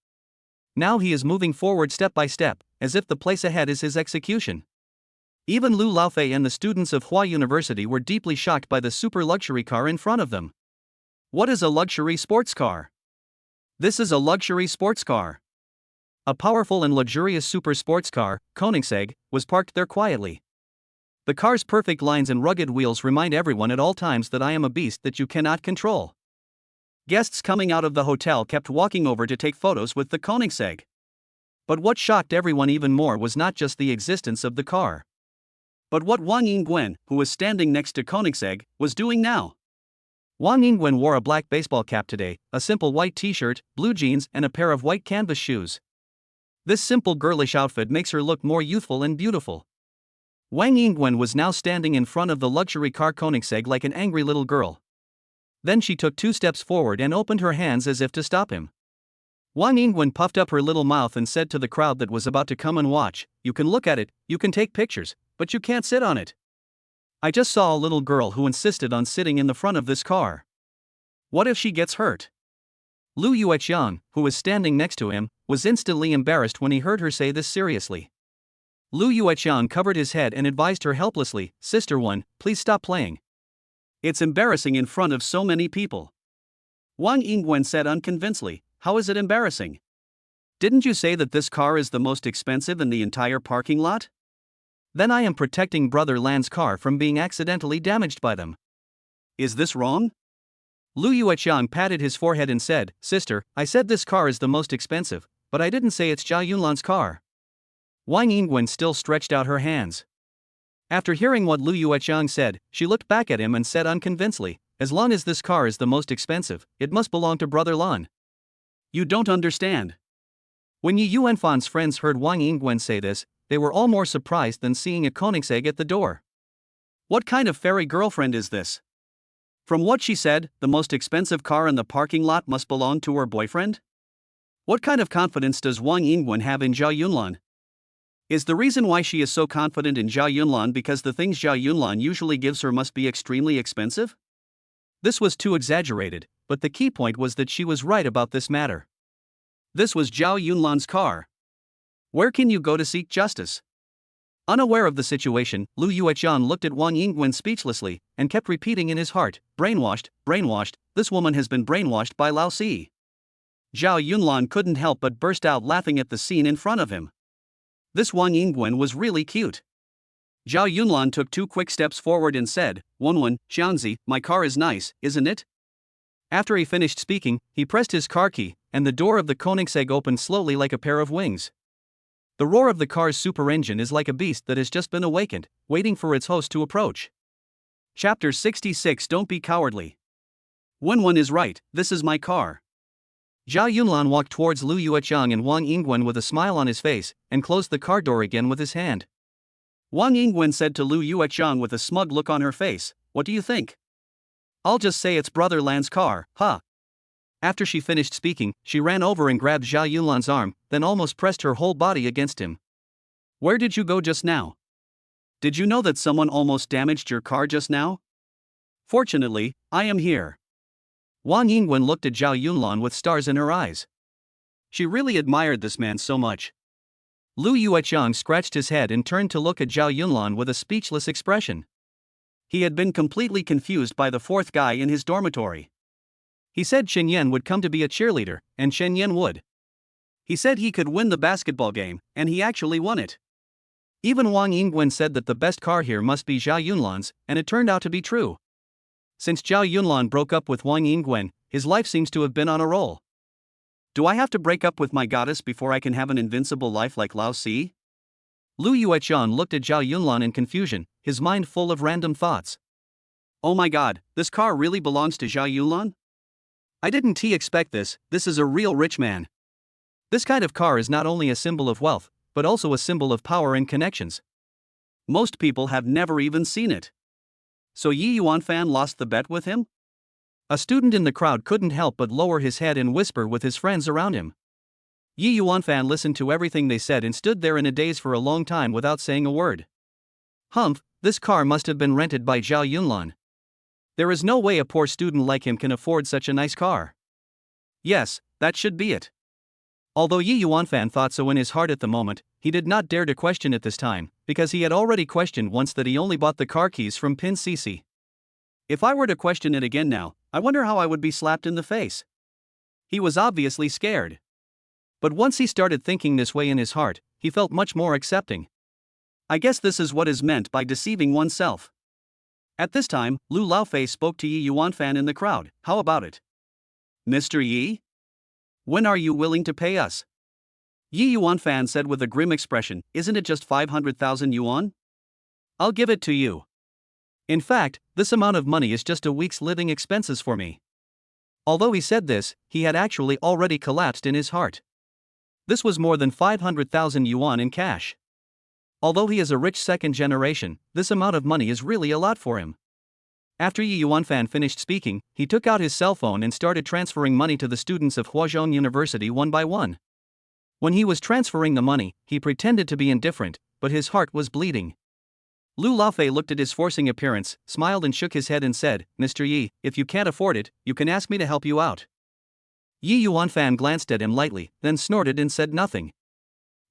Speaker 1: Now he is moving forward step by step, as if the place ahead is his execution. Even Lu Laofei and the students of Hua University were deeply shocked by the super luxury car in front of them. What is a luxury sports car? This is a luxury sports car. A powerful and luxurious super sports car, Koenigsegg, was parked there quietly. The car's perfect lines and rugged wheels remind everyone at all times that I am a beast that you cannot control. Guests coming out of the hotel kept walking over to take photos with the Koenigsegg. But what shocked everyone even more was not just the existence of the car, but what Wang Yingwen, who was standing next to Koenigsegg, was doing now. Wang Yingwen wore a black baseball cap today, a simple white t-shirt, blue jeans and a pair of white canvas shoes. This simple girlish outfit makes her look more youthful and beautiful. Wang Yingwen was now standing in front of the luxury car Koenigsegg like an angry little girl. Then she took 2 steps forward and opened her hands as if to stop him. Wang Yingwen puffed up her little mouth and said to the crowd that was about to come and watch, "You can look at it, you can take pictures, but you can't sit on it. I just saw a little girl who insisted on sitting in the front of this car. What if she gets hurt?" Lu Yueqiang, who was standing next to him, was instantly embarrassed when he heard her say this seriously. Lu Yueqiang covered his head and advised her helplessly, "Sister One, please stop playing. It's embarrassing in front of so many people." Wang Yingwen said unconvincingly, "How is it embarrassing? Didn't you say that this car is the most expensive in the entire parking lot? Then I am protecting Brother Lan's car from being accidentally damaged by them. Is this wrong?" Lu Yueqiang patted his forehead and said, "Sister, I said this car is the most expensive, but I didn't say it's Zhao Yunlan's car." Wang Yingwen still stretched out her hands. After hearing what Lu Yueqiang said, she looked back at him and said unconvincingly, "As long as this car is the most expensive, it must belong to Brother Lan. You don't understand." When Yi Yuanfan's friends heard Wang Yingwen say this, they were all more surprised than seeing a Koenigsegg at the door. What kind of fairy girlfriend is this? From what she said, the most expensive car in the parking lot must belong to her boyfriend? What kind of confidence does Wang Yingwen have in Zhao Yunlan? Is the reason why she is so confident in Zhao Yunlan because the things Zhao Yunlan usually gives her must be extremely expensive? This was too exaggerated, but the key point was that she was right about this matter. This was Zhao Yunlan's car. Where can you go to seek justice? Unaware of the situation, Lu Yueqiang looked at Wang Yingwen speechlessly, and kept repeating in his heart, brainwashed, brainwashed, this woman has been brainwashed by Lao Si. Zhao Yunlan couldn't help but burst out laughing at the scene in front of him. This Wang Yingwen was really cute. Zhao Yunlan took 2 quick steps forward and said, Wenwen, Xianzi, my car is nice, isn't it? After he finished speaking, he pressed his car key, and the door of the Koenigsegg opened slowly like a pair of wings. The roar of the car's super engine is like a beast that has just been awakened, waiting for its host to approach. Chapter 66. Don't be cowardly. Wenwen is right, this is my car. Zhao Yunlan walked towards Lu Yueqiang and Wang Yingwen with a smile on his face, and closed the car door again with his hand. Wang Yingwen said to Lu Yueqiang with a smug look on her face, what do you think? I'll just say it's Brother Lan's car, huh? After she finished speaking, she ran over and grabbed Zhao Yunlan's arm, then almost pressed her whole body against him. Where did you go just now? Did you know that someone almost damaged your car just now? Fortunately, I am here. Wang Yingwen looked at Zhao Yunlan with stars in her eyes. She really admired this man so much. Lu Yueqiang scratched his head and turned to look at Zhao Yunlan with a speechless expression. He had been completely confused by the 4th guy in his dormitory. He said Chen Yan would come to be a cheerleader, and Chen Yan would. He said he could win the basketball game, and he actually won it. Even Wang Yingwen said that the best car here must be Zhao Yunlan's, and it turned out to be true. Since Zhao Yunlan broke up with Wang Yingwen, his life seems to have been on a roll. Do I have to break up with my goddess before I can have an invincible life like Lao Si? Lu Yueqiang looked at Zhao Yunlan in confusion, his mind full of random thoughts. Oh my god, this car really belongs to Zhao Yunlan? I didn't expect this, this is a real rich man. This kind of car is not only a symbol of wealth, but also a symbol of power and connections. Most people have never even seen it. So Yi Yuanfan lost the bet with him? A student in the crowd couldn't help but lower his head and whisper with his friends around him. Yi Yuanfan listened to everything they said and stood there in a daze for a long time without saying a word. Humph, this car must have been rented by Zhao Yunlan. There is no way a poor student like him can afford such a nice car. Yes, that should be it. Although Yi Yuanfan thought so in his heart at the moment, he did not dare to question it this time, because he had already questioned once that he only bought the car keys from Pin Cici. If I were to question it again now, I wonder how I would be slapped in the face. He was obviously scared. But once he started thinking this way in his heart, he felt much more accepting. I guess this is what is meant by deceiving oneself. At this time, Lu Laofei spoke to Yi Yuanfan in the crowd. How about it? Mr. Yi? When are you willing to pay us? Yi Yuanfan said with a grim expression, isn't it just 500,000 yuan? I'll give it to you. In fact, this amount of money is just a week's living expenses for me. Although he said this, he had actually already collapsed in his heart. This was more than 500,000 yuan in cash. Although he is a rich second generation, this amount of money is really a lot for him. After Yi Yuanfan finished speaking, he took out his cell phone and started transferring money to the students of Huazhong University one by one. When he was transferring the money, he pretended to be indifferent, but his heart was bleeding. Lu Laofei looked at his forcing appearance, smiled and shook his head and said, Mr. Yi, if you can't afford it, you can ask me to help you out. Yi Yuanfan glanced at him lightly, then snorted and said nothing.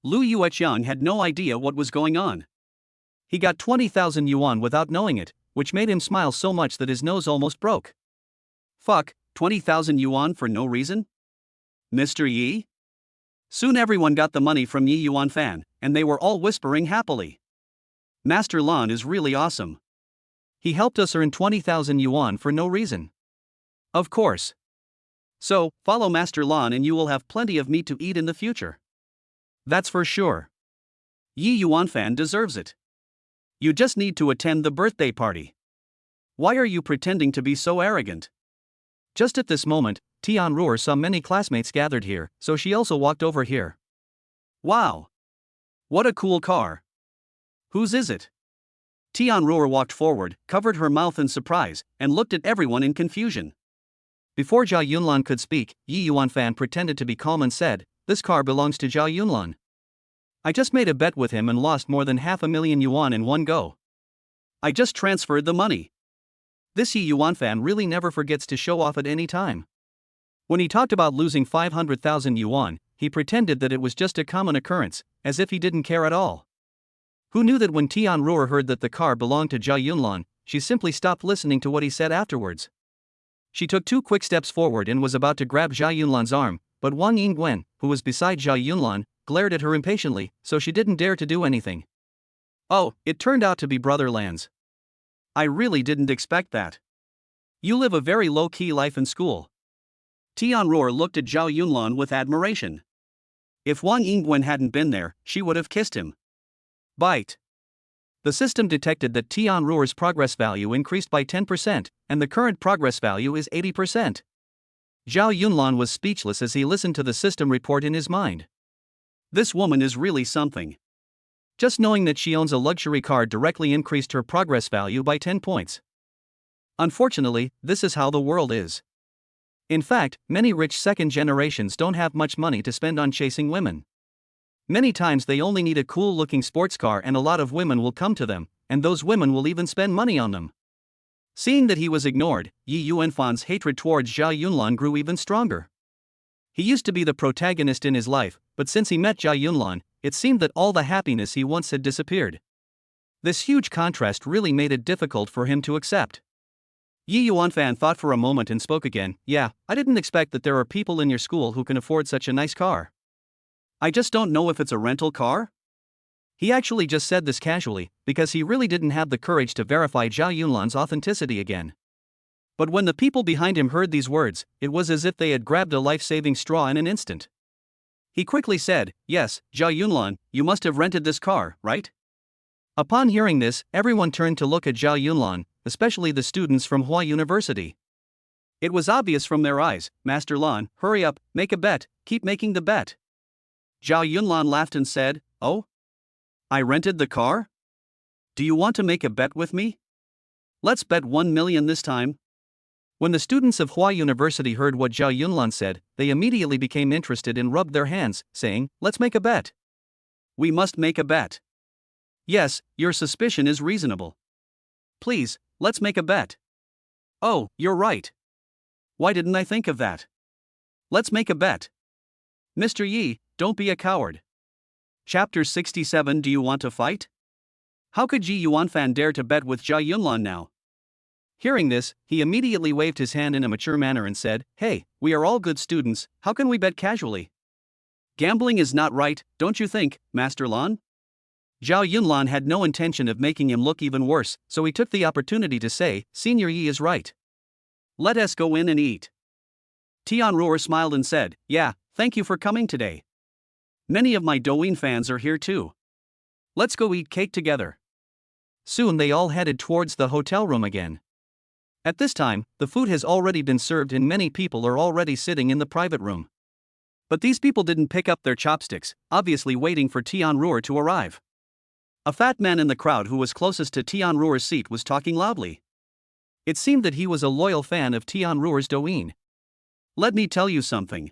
Speaker 1: Lu Yueqiang had no idea what was going on. He got 20,000 yuan without knowing it, which made him smile so much that his nose almost broke. Fuck, 20,000 yuan for no reason? Mr. Yi? Soon everyone got the money from Yi Yuanfan, and they were all whispering happily. Master Lan is really awesome. He helped us earn 20,000 yuan for no reason. Of course. So, follow Master Lan and you will have plenty of meat to eat in the future. That's for sure. Yi Yuanfan deserves it. You just need to attend the birthday party. Why are you pretending to be so arrogant? Just at this moment, Tianruo saw many classmates gathered here, so she also walked over here. Wow! What a cool car! Whose is it? Tianruo walked forward, covered her mouth in surprise, and looked at everyone in confusion. Before Zhao Yunlan could speak, Yi Yuanfan pretended to be calm and said, This car belongs to Zhao Yunlan. I just made a bet with him and lost more than 500,000 yuan in one go. I just transferred the money. This Yi Yuan fan really never forgets to show off at any time. When he talked about losing 500,000 yuan, he pretended that it was just a common occurrence, as if he didn't care at all. Who knew that when Tian Ruor heard that the car belonged to Zhao Yunlan, she simply stopped listening to what he said afterwards. She took 2 quick steps forward and was about to grab Zhao Yunlan's arm, but Wang Yingwen, who was beside Zhao Yunlan, glared at her impatiently, so she didn't dare to do anything. Oh, it turned out to be Brother Lan's. I really didn't expect that. You live a very low-key life in school. Tian Ruor looked at Zhao Yunlan with admiration. If Wang Yingwen hadn't been there, she would have kissed him. Bite. The system detected that Tian Ruor's progress value increased by 10%, and the current progress value is 80%. Zhao Yunlan was speechless as he listened to the system report in his mind. This woman is really something. Just knowing that she owns a luxury car directly increased her progress value by 10 points. Unfortunately, this is how the world is. In fact, many rich second generations don't have much money to spend on chasing women. Many times they only need a cool-looking sports car and a lot of women will come to them, and those women will even spend money on them. Seeing that he was ignored, Yi Yuanfan's hatred towards Zhao Yunlan grew even stronger. He used to be the protagonist in his life, but since he met Zhao Yunlan, it seemed that all the happiness he once had disappeared. This huge contrast really made it difficult for him to accept. Yi Yuanfan thought for a moment and spoke again. Yeah, I didn't expect that there are people in your school who can afford such a nice car. I just don't know if it's a rental car? He actually just said this casually, because he really didn't have the courage to verify Zhao Yunlan's authenticity again. But when the people behind him heard these words, it was as if they had grabbed a life-saving straw in an instant. He quickly said, yes, Zhao Yunlan, you must have rented this car, right? Upon hearing this, everyone turned to look at Zhao Yunlan, especially the students from Hua University. It was obvious from their eyes. Master Lan, hurry up, make a bet, keep making the bet. Zhao Yunlan laughed and said, oh? I rented the car? Do you want to make a bet with me? Let's bet 1 million this time. When the students of Hua University heard what Zhao Yunlan said, they immediately became interested and rubbed their hands, saying, let's make a bet. We must make a bet. Yes, your suspicion is reasonable. Please, let's make a bet. Oh, you're right. Why didn't I think of that? Let's make a bet. Mr. Yi, don't be a coward. Chapter 67. Do you want to fight? How could Yi Yuanfan dare to bet with Zhao Yunlan now? Hearing this, he immediately waved his hand in a mature manner and said, hey, we are all good students, how can we bet casually? Gambling is not right, don't you think, Master Lan? Zhao Yunlan had no intention of making him look even worse, so he took the opportunity to say, Senior Yi is right. Let us go in and eat. Tian Ruor smiled and said, yeah, thank you for coming today. Many of my Douyin fans are here too. Let's go eat cake together. Soon they all headed towards the hotel room again. At this time, the food has already been served and many people are already sitting in the private room. But these people didn't pick up their chopsticks, obviously waiting for Tian Ruor to arrive. A fat man in the crowd who was closest to Tian Ruor's seat was talking loudly. It seemed that he was a loyal fan of Tian Ruor's Douyin. Let me tell you something.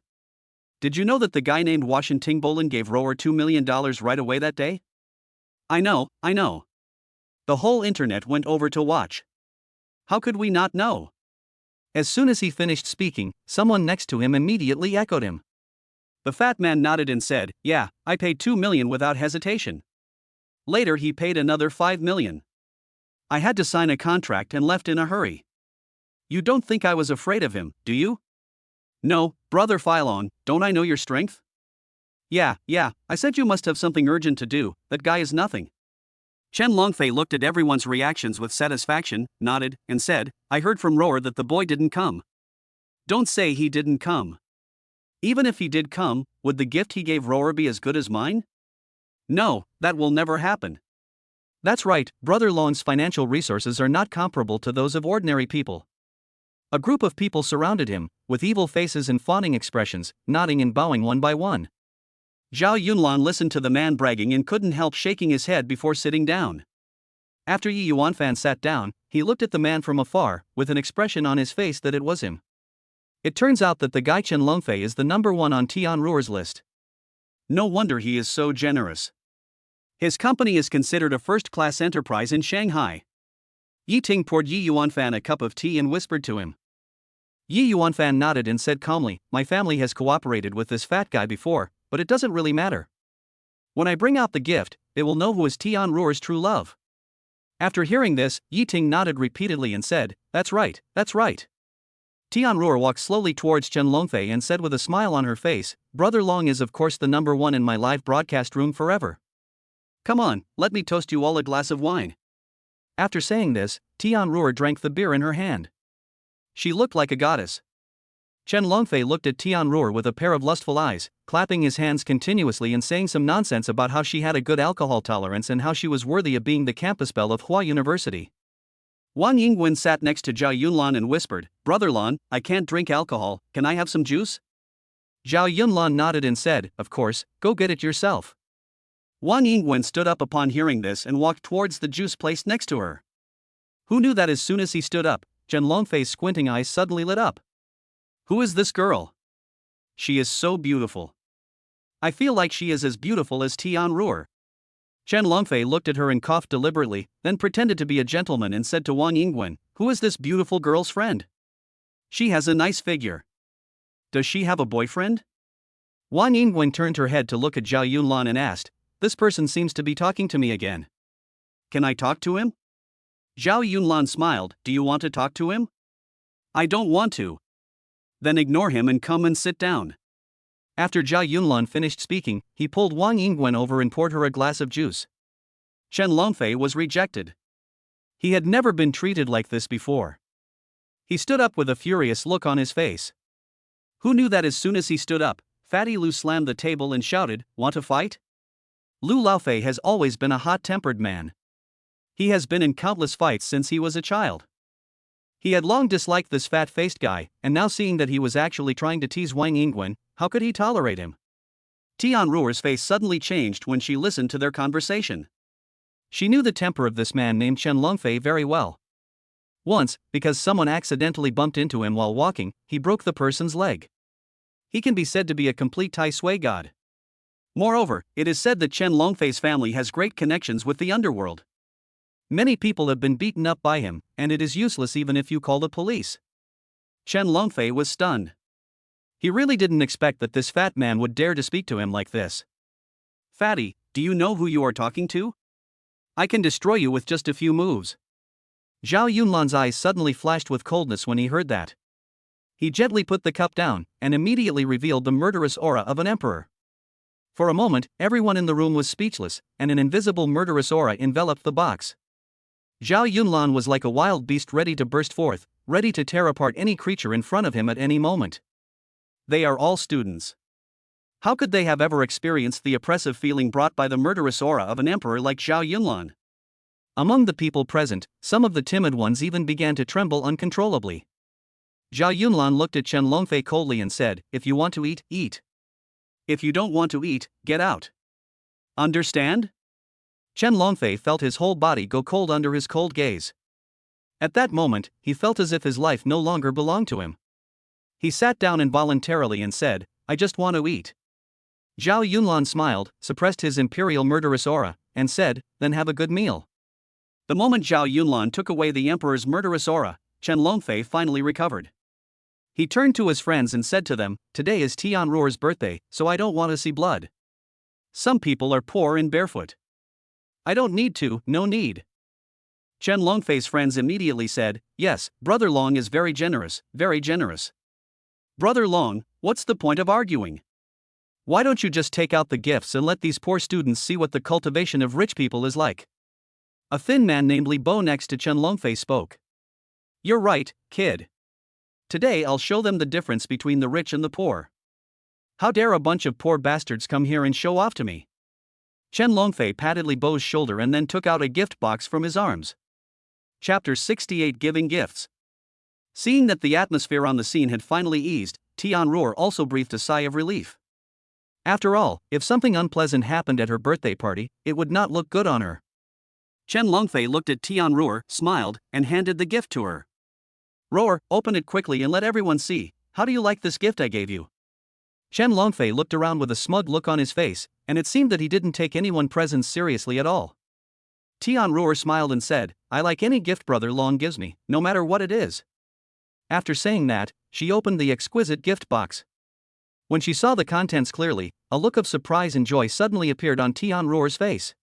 Speaker 1: Did you know that the guy named Washington Bolin gave Roer $2 million right away that day? I know. The whole internet went over to watch. How could we not know? As soon as he finished speaking, someone next to him immediately echoed him. The fat man nodded and said, yeah, I paid 2 million without hesitation. Later he paid another 5 million. I had to sign a contract and left in a hurry. You don't think I was afraid of him, do you? No, brother Philon, don't I know your strength? Yeah, I said you must have something urgent to do, that guy is nothing. Chen Longfei looked at everyone's reactions with satisfaction, nodded, and said, I heard from Roer that the boy didn't come. Don't say he didn't come. Even if he did come, would the gift he gave Roer be as good as mine? No, that will never happen. That's right, Brother Long's financial resources are not comparable to those of ordinary people. A group of people surrounded him, with evil faces and fawning expressions, nodding and bowing one by one. Zhao Yunlan listened to the man bragging and couldn't help shaking his head before sitting down. After Yi Yuanfan sat down, he looked at the man from afar, with an expression on his face that it was him. It turns out that the guy Chen Longfei is the number one on Tian Ruor's list. No wonder he is so generous. His company is considered a first-class enterprise in Shanghai. Yi Ting poured Yi Yuanfan a cup of tea and whispered to him. Yi Yuanfan nodded and said calmly, "My family has cooperated with this fat guy before, but it doesn't really matter. When I bring out the gift, it will know who is Tianruo's true love." After hearing this, Yi Ting nodded repeatedly and said, "That's right, that's right." Tianruo walked slowly towards Chen Longfei and said with a smile on her face, "Brother Long is of course the number one in my live broadcast room forever. Come on, let me toast you all a glass of wine." After saying this, Tianruo drank the beer in her hand. She looked like a goddess. Chen Longfei looked at Tianruo with a pair of lustful eyes, clapping his hands continuously and saying some nonsense about how she had a good alcohol tolerance and how she was worthy of being the campus belle of Hua University. Wang Yingwen sat next to Zhao Yunlan and whispered, "Brother Lan, I can't drink alcohol, can I have some juice?" Zhao Yunlan nodded and said, "Of course, go get it yourself." Wang Yingwen stood up upon hearing this and walked towards the juice place next to her. Who knew that as soon as he stood up, Chen Longfei's squinting eyes suddenly lit up. Who is this girl? She is so beautiful. I feel like she is as beautiful as Tianruo. Chen Longfei looked at her and coughed deliberately, then pretended to be a gentleman and said to Wang Yingwen, "Who is this beautiful girl's friend? She has a nice figure. Does she have a boyfriend?" Wang Yingwen turned her head to look at Zhao Yunlan and asked, "This person seems to be talking to me again. Can I talk to him?" Zhao Yunlan smiled, "Do you want to talk to him?" "I don't want to." "Then ignore him and come and sit down." After Zhao Yunlan finished speaking, he pulled Wang Yingwen over and poured her a glass of juice. Chen Longfei was rejected. He had never been treated like this before. He stood up with a furious look on his face. Who knew that as soon as he stood up, Fatty Lu slammed the table and shouted, "Want to fight?" Lu Laofei has always been a hot-tempered man. He has been in countless fights since he was a child. He had long disliked this fat-faced guy, and now seeing that he was actually trying to tease Wang Yingwen, how could he tolerate him? Tianruo's face suddenly changed when she listened to their conversation. She knew the temper of this man named Chen Longfei very well. Once, because someone accidentally bumped into him while walking, he broke the person's leg. He can be said to be a complete Tai Sui god. Moreover, it is said that Chen Longfei's family has great connections with the underworld. Many people have been beaten up by him, and it is useless even if you call the police. Chen Longfei was stunned. He really didn't expect that this fat man would dare to speak to him like this. "Fatty, do you know who you are talking to? I can destroy you with just a few moves." Zhao Yunlan's eyes suddenly flashed with coldness when he heard that. He gently put the cup down, and immediately revealed the murderous aura of an emperor. For a moment, everyone in the room was speechless, and an invisible murderous aura enveloped the box. Zhao Yunlan was like a wild beast ready to burst forth, ready to tear apart any creature in front of him at any moment. They are all students. How could they have ever experienced the oppressive feeling brought by the murderous aura of an emperor like Zhao Yunlan? Among the people present, some of the timid ones even began to tremble uncontrollably. Zhao Yunlan looked at Chen Longfei coldly and said, "If you want to eat, eat. If you don't want to eat, get out. Understand?" Chen Longfei felt his whole body go cold under his cold gaze. At that moment, he felt as if his life no longer belonged to him. He sat down involuntarily and said, "I just want to eat." Zhao Yunlan smiled, suppressed his imperial murderous aura, and said, "Then have a good meal." The moment Zhao Yunlan took away the emperor's murderous aura, Chen Longfei finally recovered. He turned to his friends and said to them, "Today is Tianruo's birthday, so I don't want to see blood. Some people are poor and barefoot. I don't need to, no need." Chen Longfei's friends immediately said, "Yes, Brother Long is very generous, very generous. Brother Long, what's the point of arguing? Why don't you just take out the gifts and let these poor students see what the cultivation of rich people is like?" A thin man named Li Bo next to Chen Longfei spoke. "You're right, kid. Today I'll show them the difference between the rich and the poor. How dare a bunch of poor bastards come here and show off to me?" Chen Longfei patted Li Bo's shoulder and then took out a gift box from his arms. Chapter 68 Giving Gifts. Seeing that the atmosphere on the scene had finally eased, Tianruo also breathed a sigh of relief. After all, if something unpleasant happened at her birthday party, it would not look good on her. Chen Longfei looked at Tianruo, smiled, and handed the gift to her. "Roar, open it quickly and let everyone see. How do you like this gift I gave you?" Chen Longfei looked around with a smug look on his face, and it seemed that he didn't take anyone present seriously at all. Tianruo smiled and said, I like any gift Brother Long gives me, no matter what it is. After saying that, she opened the exquisite gift box. When she saw the contents clearly, a look of surprise and joy suddenly appeared on Tianruo's face.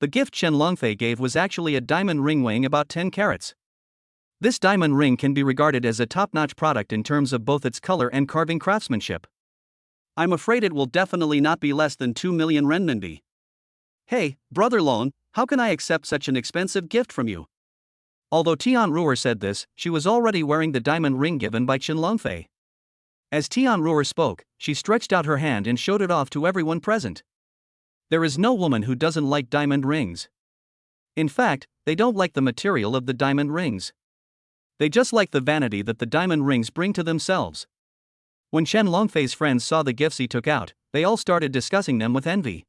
Speaker 1: The gift Chen Longfei gave was actually a diamond ring weighing about 10 carats. This diamond ring can be regarded as a top-notch product in terms of both its color and carving craftsmanship. I'm afraid it will definitely not be less than 2 million renminbi. Hey, Brother Long, how can I accept such an expensive gift from you? Although Tianruo said this, she was already wearing the diamond ring given by Chen Longfei. As Tianruo spoke, she stretched out her hand and showed it off to everyone present. There is no woman who doesn't like diamond rings. In fact, they don't like the material of the diamond rings. They just like the vanity that the diamond rings bring to themselves. When Chen Longfei's friends saw the gifts he took out, they all started discussing them with envy.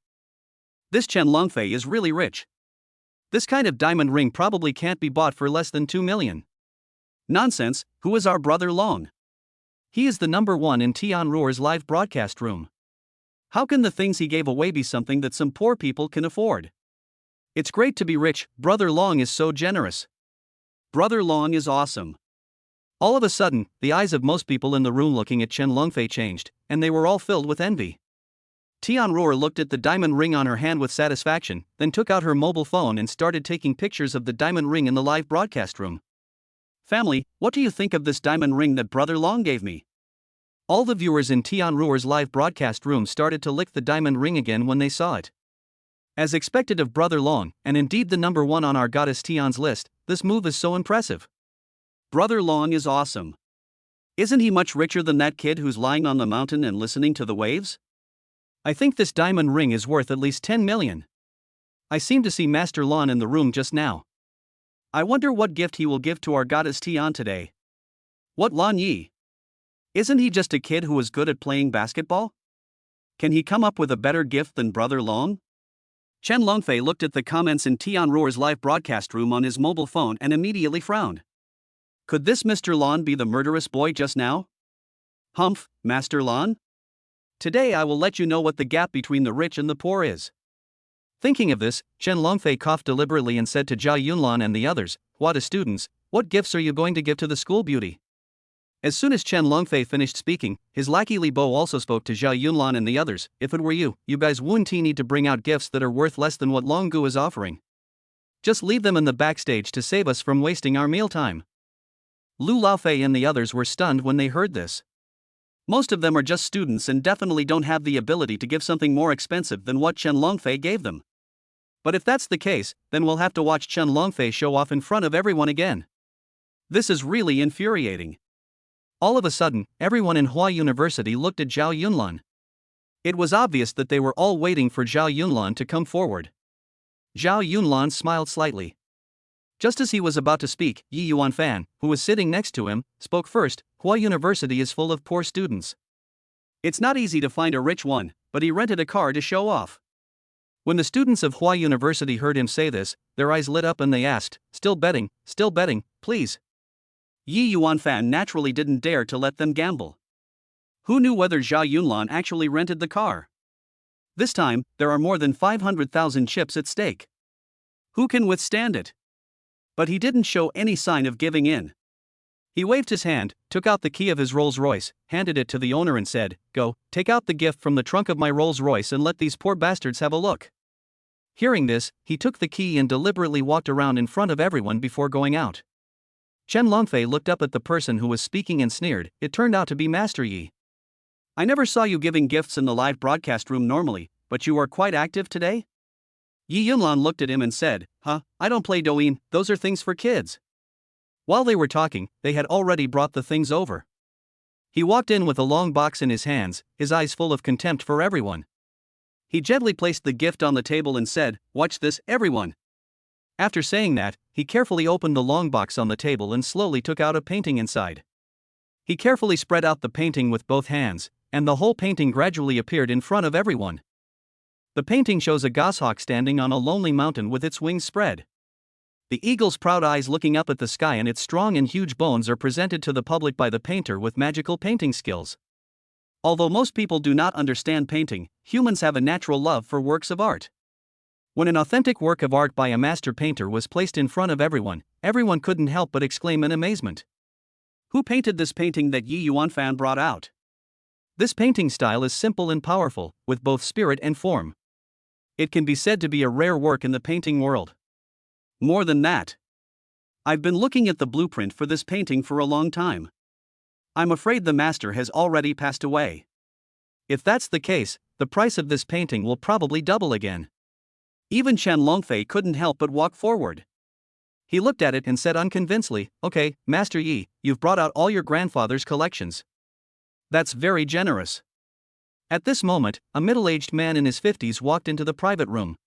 Speaker 1: This Chen Longfei is really rich. This kind of diamond ring probably can't be bought for less than 2 million. Nonsense, who is our Brother Long? He is the number one in Tianruo's live broadcast room. How can the things he gave away be something that some poor people can afford? It's great to be rich, Brother Long is so generous. Brother Long is awesome. All of a sudden, the eyes of most people in the room looking at Chen Longfei changed, and they were all filled with envy. Tianruo looked at the diamond ring on her hand with satisfaction, then took out her mobile phone and started taking pictures of the diamond ring in the live broadcast room. Family, what do you think of this diamond ring that Brother Long gave me? All the viewers in Tianruo's live broadcast room started to lick the diamond ring again when they saw it. As expected of Brother Long, and indeed the number one on our goddess Tian's list, this move is so impressive. Brother Long is awesome. Isn't he much richer than that kid who's lying on the mountain and listening to the waves? I think this diamond ring is worth at least 10 million. I seem to see Master Lon in the room just now. I wonder what gift he will give to our goddess Tian today. What Lon Yi? Isn't he just a kid who is good at playing basketball? Can he come up with a better gift than Brother Long? Chen Longfei looked at the comments in Tianruo's live broadcast room on his mobile phone and immediately frowned. Could this Mr. Lon be the murderous boy just now? Humph, Master Lon? Today I will let you know what the gap between the rich and the poor is. Thinking of this, Chen Longfei coughed deliberately and said to Zhao Yunlan and the others, "What students, what gifts are you going to give to the school beauty?" As soon as Chen Longfei finished speaking, his lackey Li Bo also spoke to Zhao Yunlan and the others. "If it were you, you guys wouldn't need to bring out gifts that are worth less than what Long Gu is offering. Just leave them in the backstage to save us from wasting our mealtime." Lu Laofei and the others were stunned when they heard this. Most of them are just students and definitely don't have the ability to give something more expensive than what Chen Longfei gave them. But if that's the case, then we'll have to watch Chen Longfei show off in front of everyone again. This is really infuriating. All of a sudden, everyone in Hua University looked at Zhao Yunlan. It was obvious that they were all waiting for Zhao Yunlan to come forward. Zhao Yunlan smiled slightly. Just as he was about to speak, Yi Yuanfan, who was sitting next to him, spoke first. Hua University is full of poor students. It's not easy to find a rich one, but he rented a car to show off. When the students of Hua University heard him say this, their eyes lit up and they asked, still betting, please. Yi Yuanfan naturally didn't dare to let them gamble. Who knew whether Zhao Yunlan actually rented the car? This time, there are more than 500,000 chips at stake. Who can withstand it? But he didn't show any sign of giving in. He waved his hand, took out the key of his Rolls-Royce, handed it to the owner and said, "Go, take out the gift from the trunk of my Rolls-Royce and let these poor bastards have a look." Hearing this, he took the key and deliberately walked around in front of everyone before going out. Chen Longfei looked up at the person who was speaking and sneered. It turned out to be Master Yi. "I never saw you giving gifts in the live broadcast room normally, but you are quite active today?" Yi Yunlan looked at him and said, I don't play Douyin, those are things for kids." While they were talking, they had already brought the things over. He walked in with a long box in his hands, his eyes full of contempt for everyone. He gently placed the gift on the table and said, "Watch this, everyone." After saying that, he carefully opened the long box on the table and slowly took out a painting inside. He carefully spread out the painting with both hands, and the whole painting gradually appeared in front of everyone. The painting shows a goshawk standing on a lonely mountain with its wings spread. The eagle's proud eyes looking up at the sky and its strong and huge bones are presented to the public by the painter with magical painting skills. Although most people do not understand painting, humans have a natural love for works of art. When an authentic work of art by a master painter was placed in front of everyone, everyone couldn't help but exclaim in amazement. Who painted this painting that Yi Yuanfan brought out? This painting style is simple and powerful, with both spirit and form. It can be said to be a rare work in the painting world. More than that, I've been looking at the blueprint for this painting for a long time. I'm afraid the master has already passed away. If that's the case, the price of this painting will probably double again. Even Chen Longfei couldn't help but walk forward. He looked at it and said unconvincedly, "Okay, Master Yi, you've brought out all your grandfather's collections. That's very generous." At this moment, a middle-aged man in his 50s walked into the private room.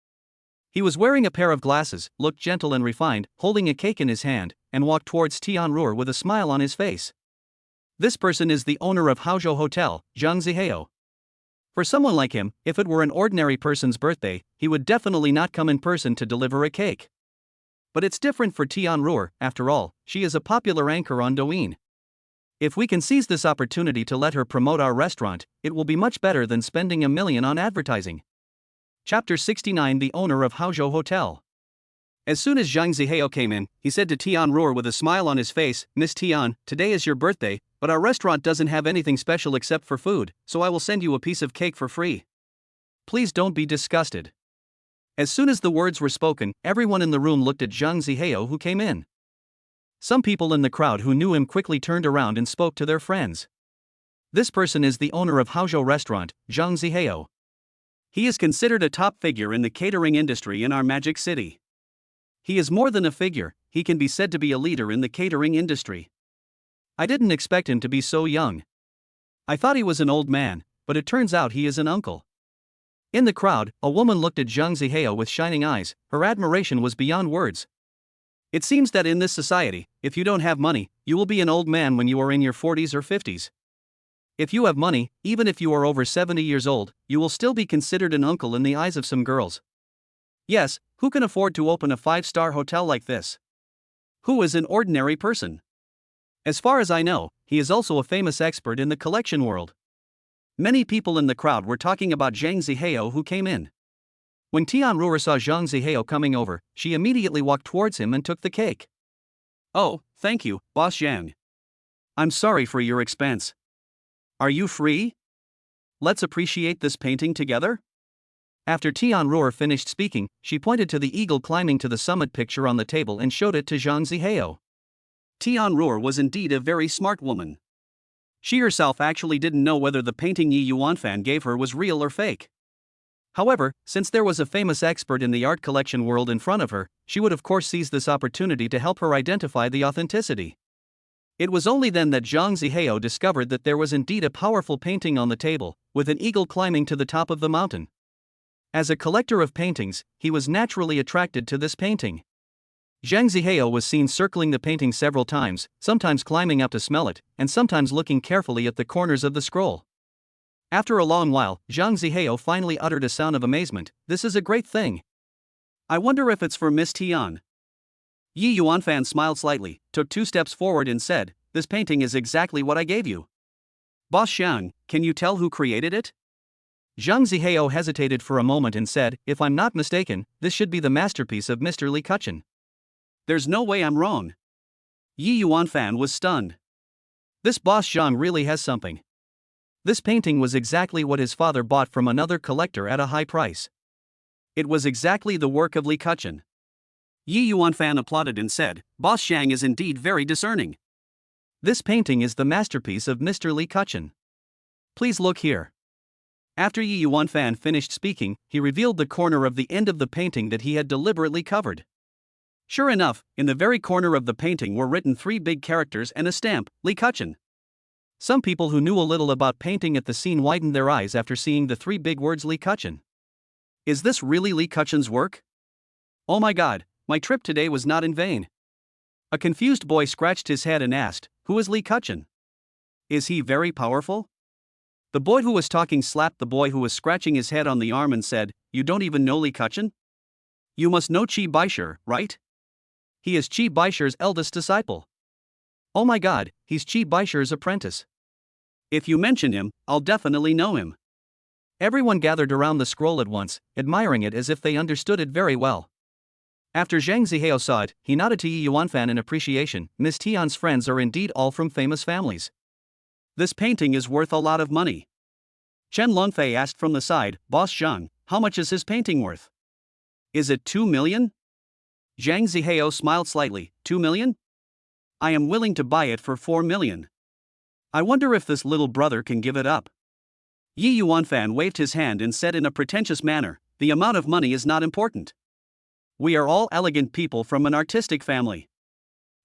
Speaker 1: He was wearing a pair of glasses, looked gentle and refined, holding a cake in his hand, and walked towards Tianruo with a smile on his face. This person is the owner of Haozhou Hotel, Zhang Zihao. For someone like him, if it were an ordinary person's birthday, he would definitely not come in person to deliver a cake. But it's different for Tianruo, after all, she is a popular anchor on Douyin. If we can seize this opportunity to let her promote our restaurant, it will be much better than spending $1 million on advertising. Chapter 69. The owner of Haozhou Hotel. As soon as Zhang Zihao came in, he said to Tianruo with a smile on his face, "Miss Tian, today is your birthday, but our restaurant doesn't have anything special except for food, so I will send you a piece of cake for free. Please don't be disgusted." As soon as the words were spoken, everyone in the room looked at Zhang Zihao who came in. Some people in the crowd who knew him quickly turned around and spoke to their friends. This person is the owner of Haozhou Restaurant, Zhang Zihao. He is considered a top figure in the catering industry in our Magic City. He is more than a figure, he can be said to be a leader in the catering industry. I didn't expect him to be so young. I thought he was an old man, but it turns out he is an uncle. In the crowd, a woman looked at Zhang Zihao with shining eyes, her admiration was beyond words. It seems that in this society, if you don't have money, you will be an old man when you are in your 40s or 50s. If you have money, even if you are over 70 years old, you will still be considered an uncle in the eyes of some girls. Yes, who can afford to open a 5-star hotel like this? Who is an ordinary person? As far as I know, he is also a famous expert in the collection world. Many people in the crowd were talking about Zhang Zihao who came in. When Tianruo saw Zhang Zihao coming over, she immediately walked towards him and took the cake. "Oh, thank you, Boss Zhang. I'm sorry for your expense. Are you free? Let's appreciate this painting together?" After Tianruo finished speaking, she pointed to the eagle climbing to the summit picture on the table and showed it to Zhang Zihao. Tianruo was indeed a very smart woman. She herself actually didn't know whether the painting Yi Yuanfan gave her was real or fake. However, since there was a famous expert in the art collection world in front of her, she would of course seize this opportunity to help her identify the authenticity. It was only then that Zhang Zihao discovered that there was indeed a powerful painting on the table, with an eagle climbing to the top of the mountain. As a collector of paintings, he was naturally attracted to this painting. Zhang Zihao was seen circling the painting several times, sometimes climbing up to smell it, and sometimes looking carefully at the corners of the scroll. After a long while, Zhang Zihao finally uttered a sound of amazement. "This is a great thing. I wonder if it's for Miss Tian." Yi Yuanfan smiled slightly, took 2 steps forward and said, "This painting is exactly what I gave you. Boss Zhang, can you tell who created it?" Zhang Zihao hesitated for a moment and said, "If I'm not mistaken, this should be the masterpiece of Mr. Li Kuchen." "There's no way I'm wrong." Yi Yuanfan was stunned. This Boss Zhang really has something. This painting was exactly what his father bought from another collector at a high price. It was exactly the work of Li Kuchen. Yi Yuanfan applauded and said, "Boss Zhang is indeed very discerning. This painting is the masterpiece of Mr. Li Kuchen. Please look here." After Yi Yuanfan finished speaking, he revealed the corner of the end of the painting that he had deliberately covered. Sure enough, in the very corner of the painting were written 3 big characters and a stamp, Li Kuchen. Some people who knew a little about painting at the scene widened their eyes after seeing the 3 big words Li Kuchen. Is this really Li Kuchen's work? Oh my god, my trip today was not in vain. A confused boy scratched his head and asked, "Who is Li Kuchen? Is he very powerful?" The boy who was talking slapped the boy who was scratching his head on the arm and said, "You don't even know Li Kuchen? You must know Qi Baisher, right? He is Qi Baisher's eldest disciple. Oh my god, he's Qi Baisher's apprentice. If you mention him, I'll definitely know him." Everyone gathered around the scroll at once, admiring it as if they understood it very well. After Zhang Zihao saw it, he nodded to Yi Yuanfan in appreciation. Miss Tian's friends are indeed all from famous families. This painting is worth a lot of money. Chen Longfei asked from the side. Boss Zhang, how much is his painting worth? Is it 2 million? Zhang Zihao smiled slightly. 2 million? I am willing to buy it for 4 million. I wonder if this little brother can give it up. Yi Yuanfan waved his hand and said in a pretentious manner, the amount of money is not important. We are all elegant people from an artistic family.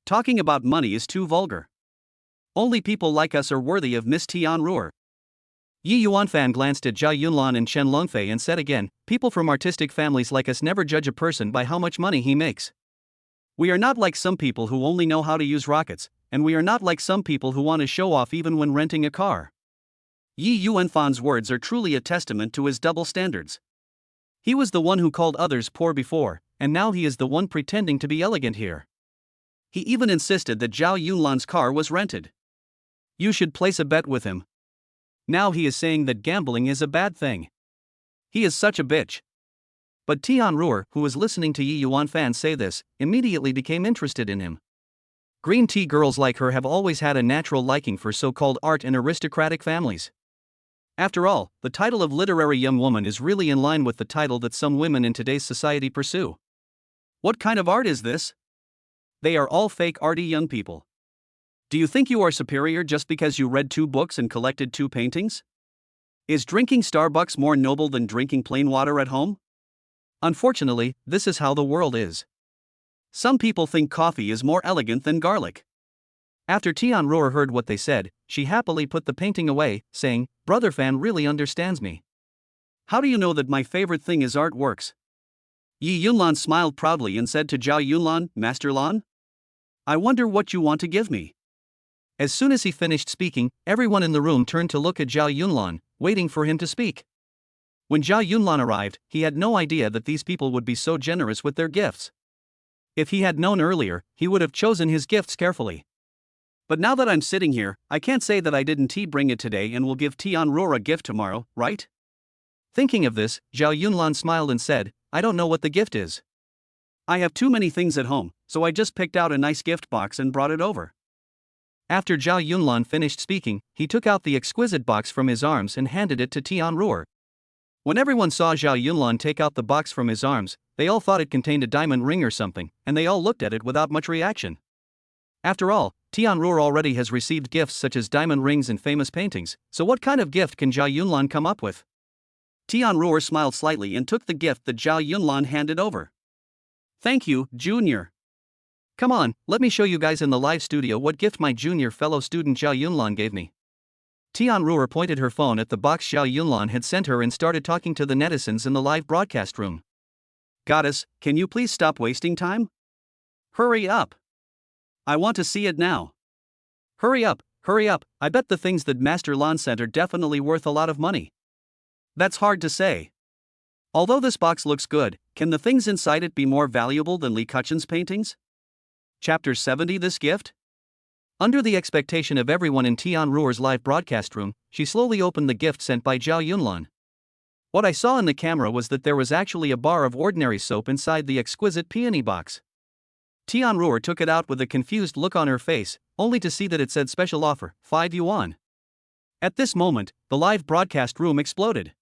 Speaker 1: Talking about money is too vulgar. Only people like us are worthy of Miss Tianruo. Yi Yuanfan glanced at Zhao Yunlan and Chen Longfei and said again, people from artistic families like us never judge a person by how much money he makes. We are not like some people who only know how to use rockets, and we are not like some people who want to show off even when renting a car. Yi Yuanfan's words are truly a testament to his double standards. He was the one who called others poor before, and now he is the one pretending to be elegant here. He even insisted that Zhao Yunlan's car was rented. You should place a bet with him. Now he is saying that gambling is a bad thing. He is such a bitch. But Tianruo, who was listening to Yi Yuanfan say this, immediately became interested in him. Green tea girls like her have always had a natural liking for so-called art in aristocratic families. After all, the title of literary young woman is really in line with the title that some women in today's society pursue. What kind of art is this? They are all fake arty young people. Do you think you are superior just because you read 2 books and collected 2 paintings? Is drinking Starbucks more noble than drinking plain water at home? Unfortunately, this is how the world is. Some people think coffee is more elegant than garlic. After Tianruo heard what they said, she happily put the painting away, saying, Brother Fan really understands me. How do you know that my favorite thing is artworks? Yi Yunlan smiled proudly and said to Zhao Yunlan, Master Lan? I wonder what you want to give me. As soon as he finished speaking, everyone in the room turned to look at Zhao Yunlan, waiting for him to speak. When Zhao Yunlan arrived, he had no idea that these people would be so generous with their gifts. If he had known earlier, he would have chosen his gifts carefully. But now that I'm sitting here, I can't say that I didn't bring it today and will give Tianruo a gift tomorrow, right? Thinking of this, Zhao Yunlan smiled and said, I don't know what the gift is. I have too many things at home, so I just picked out a nice gift box and brought it over. After Zhao Yunlan finished speaking, he took out the exquisite box from his arms and handed it to Tianruo. When everyone saw Zhao Yunlan take out the box from his arms, they all thought it contained a diamond ring or something, and they all looked at it without much reaction. After all, Tianruo already has received gifts such as diamond rings and famous paintings, so what kind of gift can Zhao Yunlan come up with? Tianruo smiled slightly and took the gift that Zhao Yunlan handed over. Thank you, Junior. Come on, let me show you guys in the live studio what gift my junior fellow student Zhao Yunlan gave me. Tianruo pointed her phone at the box Zhao Yunlan had sent her and started talking to the netizens in the live broadcast room. Goddess, can you please stop wasting time? Hurry up. I want to see it now. Hurry up, I bet the things that Master Lan sent are definitely worth a lot of money. That's hard to say. Although this box looks good, can the things inside it be more valuable than Li Kachen's paintings? Chapter 70 This gift? Under the expectation of everyone in Tianruo's live broadcast room, she slowly opened the gift sent by Zhao Yunlan. What I saw in the camera was that there was actually a bar of ordinary soap inside the exquisite peony box. Tianruo took it out with a confused look on her face, only to see that it said special offer, 5 yuan. At this moment, the live broadcast room exploded.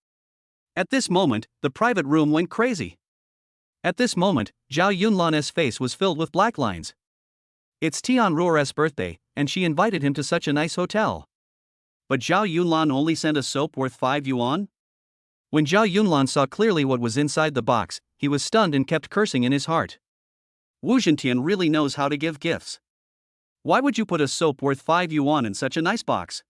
Speaker 1: At this moment, the private room went crazy. At this moment, Zhao Yunlan's face was filled with black lines. It's Tianruo's birthday, and she invited him to such a nice hotel. But Zhao Yunlan only sent a soap worth 5 yuan? When Zhao Yunlan saw clearly what was inside the box, he was stunned and kept cursing in his heart. Wu Zhentian really knows how to give gifts. Why would you put a soap worth 5 yuan in such a nice box?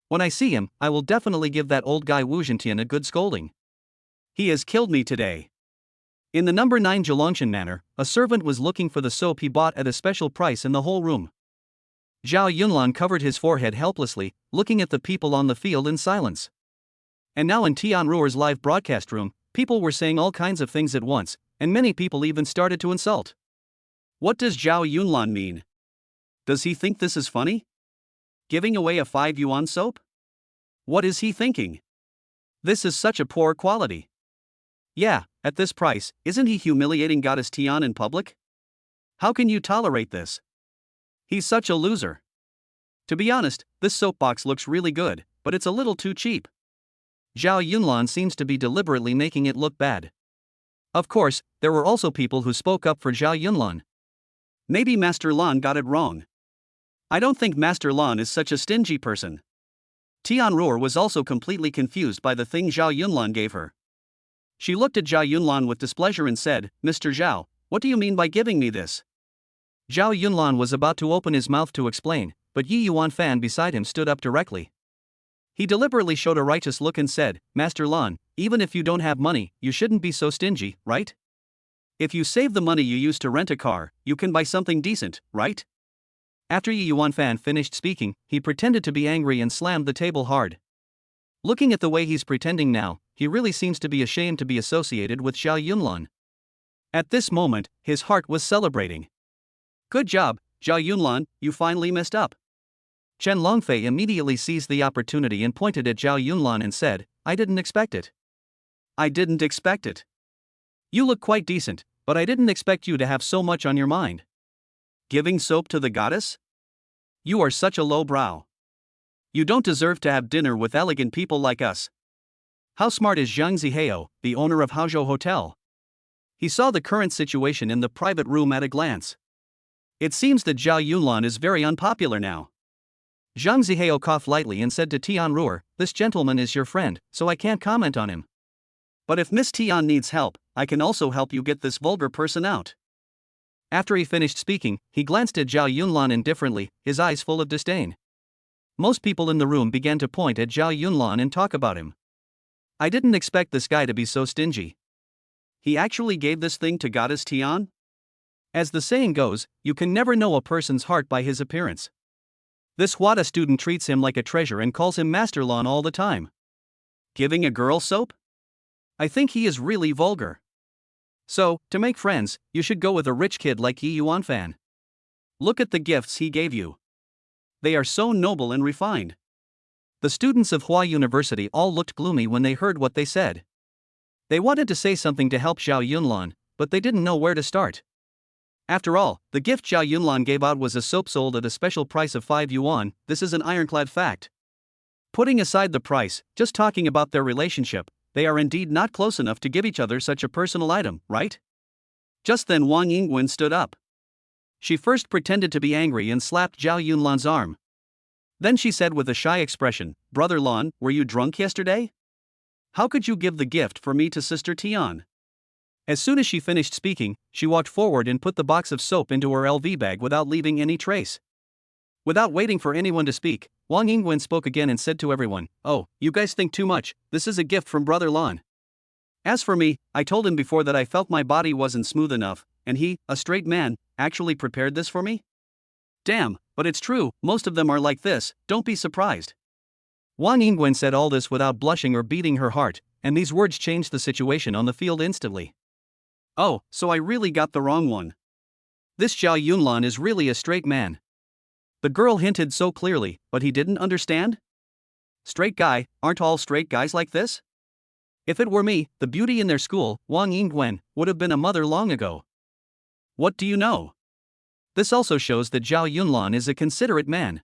Speaker 1: When I see him, I will definitely give that old guy Wu Zhentian a good scolding. He has killed me today. In the number 9 Zhelongshan manor, a servant was looking for the soap he bought at a special price in the whole room. Zhao Yunlan covered his forehead helplessly, looking at the people on the field in silence. And now in Tianruo's live broadcast room, people were saying all kinds of things at once, and many people even started to insult. What does Zhao Yunlan mean? Does he think this is funny? Giving away a 5 yuan soap? What is he thinking? This is such a poor quality. Yeah, at this price, isn't he humiliating Goddess Tian in public? How can you tolerate this? He's such a loser. To be honest, this soapbox looks really good, but it's a little too cheap. Zhao Yunlan seems to be deliberately making it look bad. Of course, there were also people who spoke up for Zhao Yunlan. Maybe Master Lan got it wrong. I don't think Master Lan is such a stingy person. Tianruo was also completely confused by the thing Zhao Yunlan gave her. She looked at Zhao Yunlan with displeasure and said, "Mr. Zhao, what do you mean by giving me this?" Zhao Yunlan was about to open his mouth to explain, but Yi Yuanfan beside him stood up directly. He deliberately showed a righteous look and said, "Master Lan, even if you don't have money, you shouldn't be so stingy, right? If you save the money you use to rent a car, you can buy something decent, right?" After Yi Yuanfan finished speaking, he pretended to be angry and slammed the table hard. Looking at the way he's pretending now, he really seems to be ashamed to be associated with Zhao Yunlan. At this moment, his heart was celebrating. "Good job, Zhao Yunlan, you finally messed up." Chen Longfei immediately seized the opportunity and pointed at Zhao Yunlan and said, "I didn't expect it." "I didn't expect it. You look quite decent, but I didn't expect you to have so much on your mind. Giving soap to the goddess? You are such a low brow. You don't deserve to have dinner with elegant people like us." How smart is Zhang Zihao, the owner of Haozhou Hotel? He saw the current situation in the private room at a glance. It seems that Zhao Yunlan is very unpopular now. Zhang Zihao coughed lightly and said to Tian Ruer, "This gentleman is your friend, so I can't comment on him. But if Miss Tian needs help, I can also help you get this vulgar person out." After he finished speaking, he glanced at Zhao Yunlan indifferently, his eyes full of disdain. Most people in the room began to point at Zhao Yunlan and talk about him. "I didn't expect this guy to be so stingy. He actually gave this thing to Goddess Tian?" As the saying goes, you can never know a person's heart by his appearance. This Hwada student treats him like a treasure and calls him Master Lan all the time. Giving a girl soap? I think he is really vulgar. So, to make friends, you should go with a rich kid like Yi Yuanfan. Look at the gifts he gave you. They are so noble and refined. The students of Hua University all looked gloomy when they heard what they said. They wanted to say something to help Zhao Yunlan, but they didn't know where to start. After all, the gift Zhao Yunlan gave out was a soap sold at a special price of 5 yuan, this is an ironclad fact. Putting aside the price, just talking about their relationship, they are indeed not close enough to give each other such a personal item, right? Just then Wang Yingwen stood up. She first pretended to be angry and slapped Zhao Yunlan's arm. Then she said with a shy expression, "Brother Lan, were you drunk yesterday? How could you give the gift for me to Sister Tian?" As soon as she finished speaking, she walked forward and put the box of soap into her LV bag without leaving any trace. Without waiting for anyone to speak, Wang Yingwen spoke again and said to everyone, "Oh, you guys think too much, this is a gift from Brother Lan. As for me, I told him before that I felt my body wasn't smooth enough, and he, a straight man, actually prepared this for me? Damn, but it's true, most of them are like this, don't be surprised." Wang Yingwen said all this without blushing or beating her heart, and these words changed the situation on the field instantly. Oh, so I really got the wrong one. This Zhao Yunlan is really a straight man. The girl hinted so clearly, but he didn't understand? Straight guy, aren't all straight guys like this? If it were me, the beauty in their school, Wang Yingwen, would have been a mother long ago. What do you know? This also shows that Zhao Yunlan is a considerate man.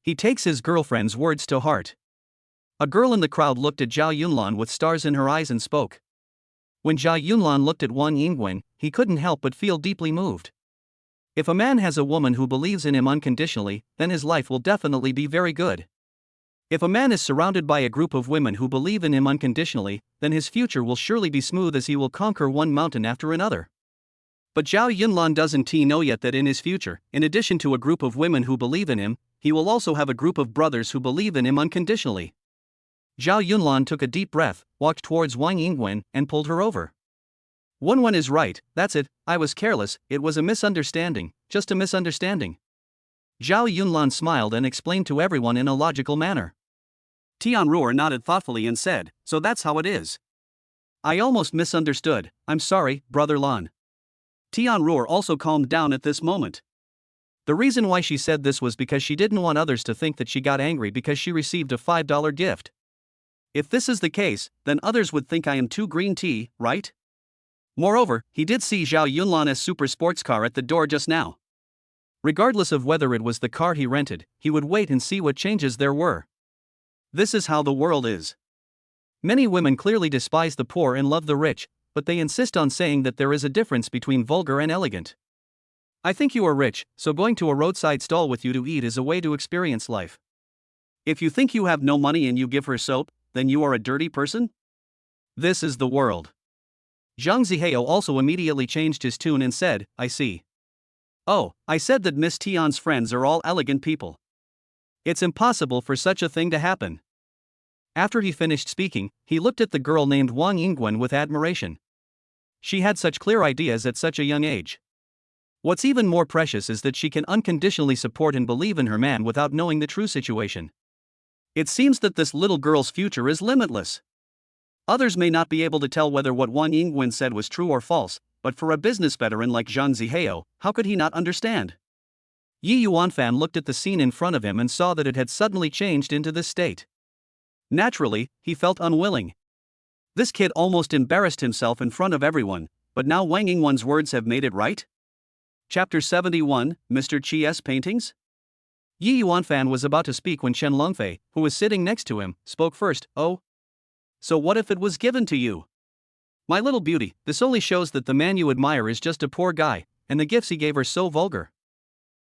Speaker 1: He takes his girlfriend's words to heart. A girl in the crowd looked at Zhao Yunlan with stars in her eyes and spoke. When Zhao Yunlan looked at Wang Yingwen, he couldn't help but feel deeply moved. If a man has a woman who believes in him unconditionally, then his life will definitely be very good. If a man is surrounded by a group of women who believe in him unconditionally, then his future will surely be smooth as he will conquer one mountain after another. But Zhao Yunlan doesn't know yet that in his future, in addition to a group of women who believe in him, he will also have a group of brothers who believe in him unconditionally. Zhao Yunlan took a deep breath, walked towards Wang Yingwen, and pulled her over. One is right, that's it, I was careless, it was a misunderstanding, just a misunderstanding. Zhao Yunlan smiled and explained to everyone in a logical manner. Tianruo nodded thoughtfully and said, "So that's how it is. I almost misunderstood, I'm sorry, Brother Lan." Tianruo also calmed down at this moment. The reason why she said this was because she didn't want others to think that she got angry because she received a $5 gift. If this is the case, then others would think I am too green tea, right? Moreover, he did see Zhao Yunlan's super sports car at the door just now. Regardless of whether it was the car he rented, he would wait and see what changes there were. This is how the world is. Many women clearly despise the poor and love the rich, but they insist on saying that there is a difference between vulgar and elegant. I think you are rich, so going to a roadside stall with you to eat is a way to experience life. If you think you have no money and you give her soap, then you are a dirty person? This is the world. Zhang Zihao also immediately changed his tune and said, I see. Oh, I said that Miss Tian's friends are all elegant people. It's impossible for such a thing to happen. After he finished speaking, he looked at the girl named Wang Yingguan with admiration. She had such clear ideas at such a young age. What's even more precious is that she can unconditionally support and believe in her man without knowing the true situation. It seems that this little girl's future is limitless. Others may not be able to tell whether what Wang Yingguan said was true or false, but for a business veteran like Zhang Zihao, how could he not understand? Yi Yuanfan looked at the scene in front of him and saw that it had suddenly changed into this state. Naturally, he felt unwilling. This kid almost embarrassed himself in front of everyone, but now Wang Yingguan's words have made it right? Chapter 71, Mr. Chi's Paintings? Yi Yuanfan was about to speak when Chen Longfei, who was sitting next to him, spoke first. Oh? So what if it was given to you? My little beauty, this only shows that the man you admire is just a poor guy, and the gifts he gave are so vulgar.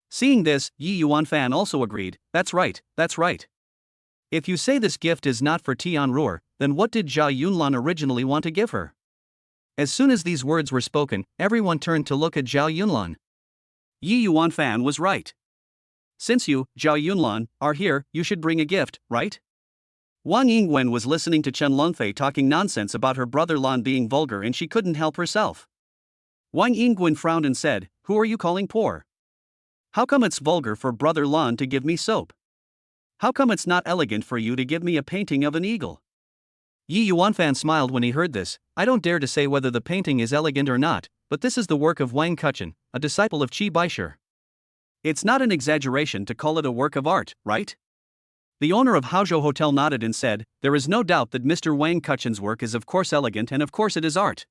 Speaker 1: Seeing this, Yi Yuanfan also agreed, that's right, that's right. If you say this gift is not for Tian Ruor, then what did Zhao Yunlan originally want to give her? As soon as these words were spoken, everyone turned to look at Zhao Yunlan. Yi Yuanfan was right. Since you, Zhao Yunlan, are here, you should bring a gift, right? Wang Yingguan was listening to Chen Longfei talking nonsense about her brother Lan being vulgar and she couldn't help herself. Wang Yingguan frowned and said, who are you calling poor? How come it's vulgar for brother Lan to give me soap? How come it's not elegant for you to give me a painting of an eagle? Yi Yuanfan smiled when he heard this. I don't dare to say whether the painting is elegant or not, but this is the work of Wang Kuchen, a disciple of Qi Baishe. It's not an exaggeration to call it a work of art, right? The owner of Haozhou Hotel nodded and said, there is no doubt that Mr. Wang Kuchen's work is of course elegant and of course it is art.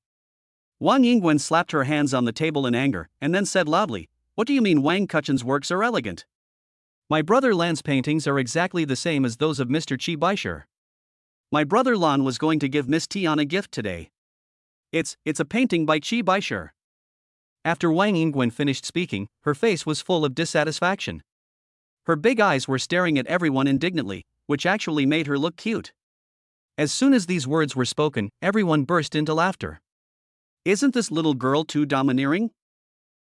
Speaker 1: Wang Yingguan slapped her hands on the table in anger, and then said loudly, what do you mean Wang Kuchen's works are elegant? My brother Lan's paintings are exactly the same as those of Mr. Qi Baishe. My brother Lan was going to give Miss Tian a gift today. It's a painting by Qi Baishe. After Wang Yingguan finished speaking, her face was full of dissatisfaction. Her big eyes were staring at everyone indignantly, which actually made her look cute. As soon as these words were spoken, everyone burst into laughter. Isn't this little girl too domineering?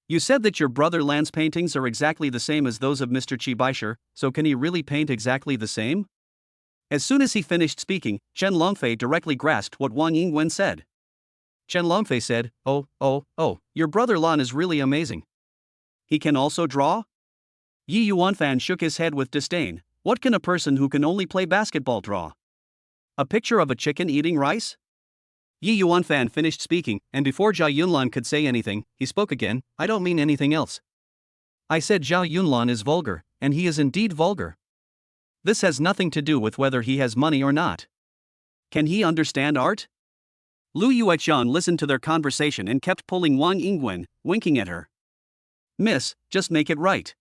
Speaker 1: You said that your brother Lan's paintings are exactly the same as those of Mr. Qi Baishe, so can he really paint exactly the same? As soon as he finished speaking, Chen Longfei directly grasped what Wang Yingguan said. Chen Longfei said, oh, your brother Lan is really amazing. He can also draw? Yi Yuanfan shook his head with disdain. What can a person who can only play basketball draw? A picture of a chicken eating rice? Yi Yuanfan finished speaking, and before Zhao Yunlan could say anything, he spoke again, I don't mean anything else. I said Zhao Yunlan is vulgar, and he is indeed vulgar. This has nothing to do with whether he has money or not. Can he understand art? Lu Yueqian listened to their conversation and kept pulling Wang Yingguan, winking at her. Miss, just make it right.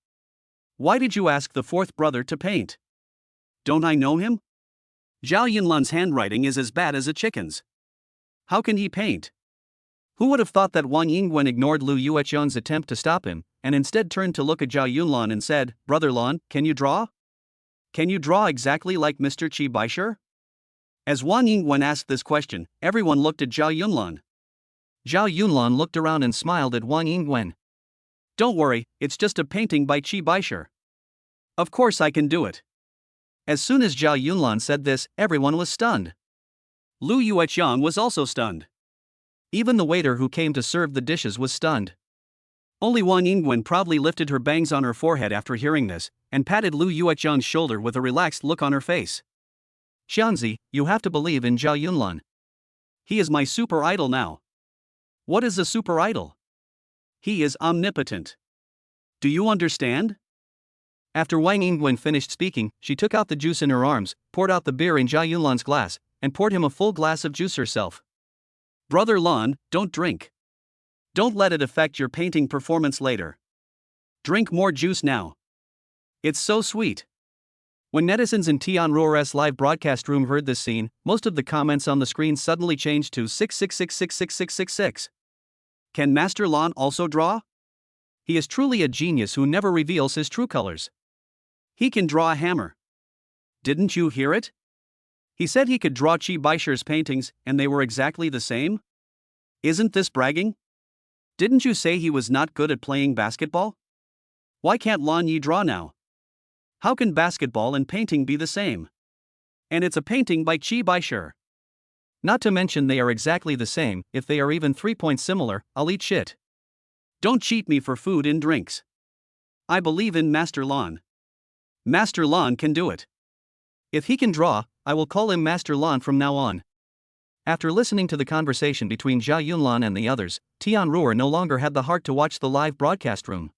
Speaker 1: Why did you ask the fourth brother to paint? Don't I know him? Zhao Yunlan's handwriting is as bad as a chicken's. How can he paint? Who would have thought that Wang Yingguan ignored Lu Yueqian's attempt to stop him, and instead turned to look at Zhao Yunlan and said, Brother Lan, can you draw? Can you draw exactly like Mr. Qi Baishe? As Wang Yingguan asked this question, everyone looked at Zhao Yunlan. Zhao Yunlan looked around and smiled at Wang Yingguan. Don't worry, it's just a painting by Qi Baishe. Of course I can do it. As soon as Zhao Yunlan said this, everyone was stunned. Lu Yueqian was also stunned. Even the waiter who came to serve the dishes was stunned. Only Wang Yingguan proudly lifted her bangs on her forehead after hearing this, and patted Lu Yueqian's shoulder with a relaxed look on her face. Xianzi, you have to believe in Zhao Yunlan. He is my super idol now. What is a super idol? He is omnipotent. Do you understand? After Wang Yingguan finished speaking, she took out the juice in her arms, poured out the beer in Zhao Yunlan's glass, and poured him a full glass of juice herself. Brother Lon, don't drink. Don't let it affect your painting performance later. Drink more juice now. It's so sweet. When netizens in Tianruo's live broadcast room heard this scene, most of the comments on the screen suddenly changed to 666666666. Can Master Lon also draw? He is truly a genius who never reveals his true colors. He can draw a hammer. Didn't you hear it? He said he could draw Chi Baisher's paintings and they were exactly the same? Isn't this bragging? Didn't you say he was not good at playing basketball? Why can't Lon Yi draw now? How can basketball and painting be the same? And it's a painting by Chi Baisher. Not to mention they are exactly the same. If they are even 3 points similar, I'll eat shit. Don't cheat me for food and drinks. I believe in Master Lon. Master Lon can do it. If he can draw, I will call him Master Lon from now on. After listening to the conversation between Jia Yunlan and the others, Tianruo no longer had the heart to watch the live broadcast room.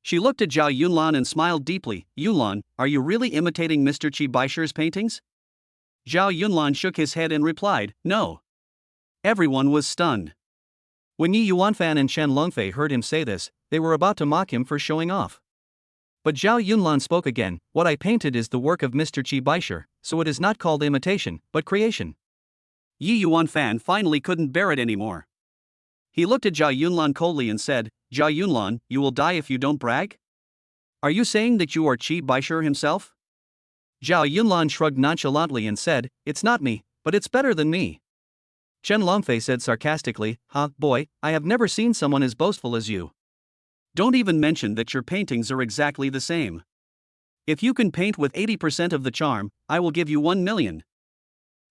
Speaker 1: She looked at Jia Yunlan and smiled deeply. Yunlan, are you really imitating Mr. Chi Baisher's paintings? Zhao Yunlan shook his head and replied, no. Everyone was stunned. When Yi Yuanfan and Chen Longfei heard him say this, they were about to mock him for showing off. But Zhao Yunlan spoke again. What I painted is the work of Mr. Chi Baisher, so it is not called imitation, but creation. Yi Yuanfan finally couldn't bear it anymore. He looked at Zhao Yunlan coldly and said, Zhao Yunlan, you will die if you don't brag? Are you saying that you are Chi Baisher himself? Zhao Yunlan shrugged nonchalantly and said, it's not me, but it's better than me. Chen Longfei said sarcastically, boy, I have never seen someone as boastful as you. Don't even mention that your paintings are exactly the same. If you can paint with 80% of the charm, I will give you 1 million.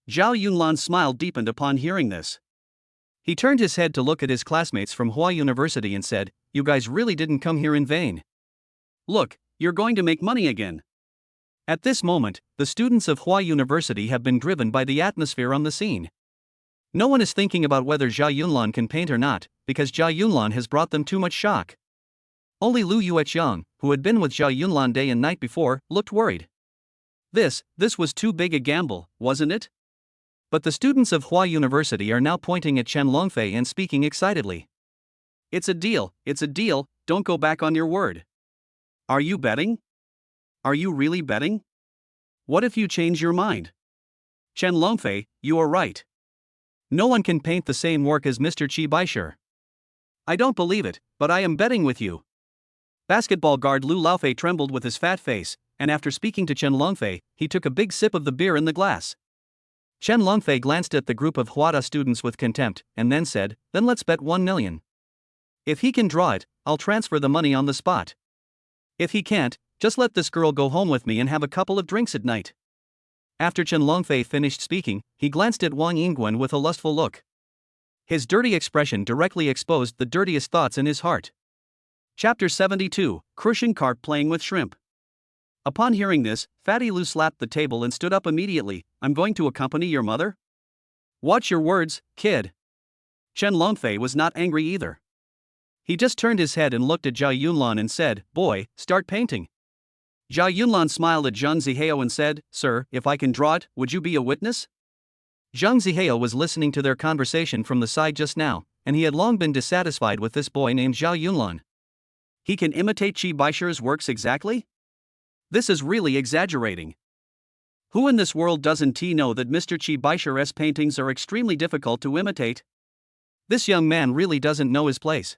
Speaker 1: Zhao Yunlan's smile deepened upon hearing this. He turned his head to look at his classmates from Hua University and said, you guys really didn't come here in vain. Look, you're going to make money again. At this moment, the students of Hua University have been driven by the atmosphere on the scene. No one is thinking about whether Zhao Yunlan can paint or not, because Zhao Yunlan has brought them too much shock. Only Lu Yueqiang, who had been with Zhao Yunlan day and night before, looked worried. This was too big a gamble, wasn't it? But the students of Hua University are now pointing at Chen Longfei and speaking excitedly. It's a deal, don't go back on your word. Are you betting? Are you really betting? What if you change your mind? Chen Longfei, you are right. No one can paint the same work as Mr. Chi Baisher. I don't believe it, but I am betting with you. Basketball guard Lu Laofei trembled with his fat face, and after speaking to Chen Longfei, he took a big sip of the beer in the glass. Chen Longfei glanced at the group of Huada students with contempt, and then said, then let's bet 1 million. If he can draw it, I'll transfer the money on the spot. If he can't, just let this girl go home with me and have a couple of drinks at night. After Chen Longfei finished speaking, he glanced at Wang Yingguan with a lustful look. His dirty expression directly exposed the dirtiest thoughts in his heart. Chapter 72, Crucian Carp Playing with Shrimp. Upon hearing this, Fatty Lu slapped the table and stood up immediately. I'm going to accompany your mother? Watch your words, kid. Chen Longfei was not angry either. He just turned his head and looked at Zhao Yunlan and said, boy, start painting. Zhao Yunlan smiled at Zhang Zihao and said, sir, if I can draw it, would you be a witness? Zhang Zihao was listening to their conversation from the side just now, and he had long been dissatisfied with this boy named Zhao Yunlan. He can imitate Chi Baisher's works exactly? This is really exaggerating. Who in this world doesn't know that Mr. Chi Baisher's paintings are extremely difficult to imitate? This young man really doesn't know his place.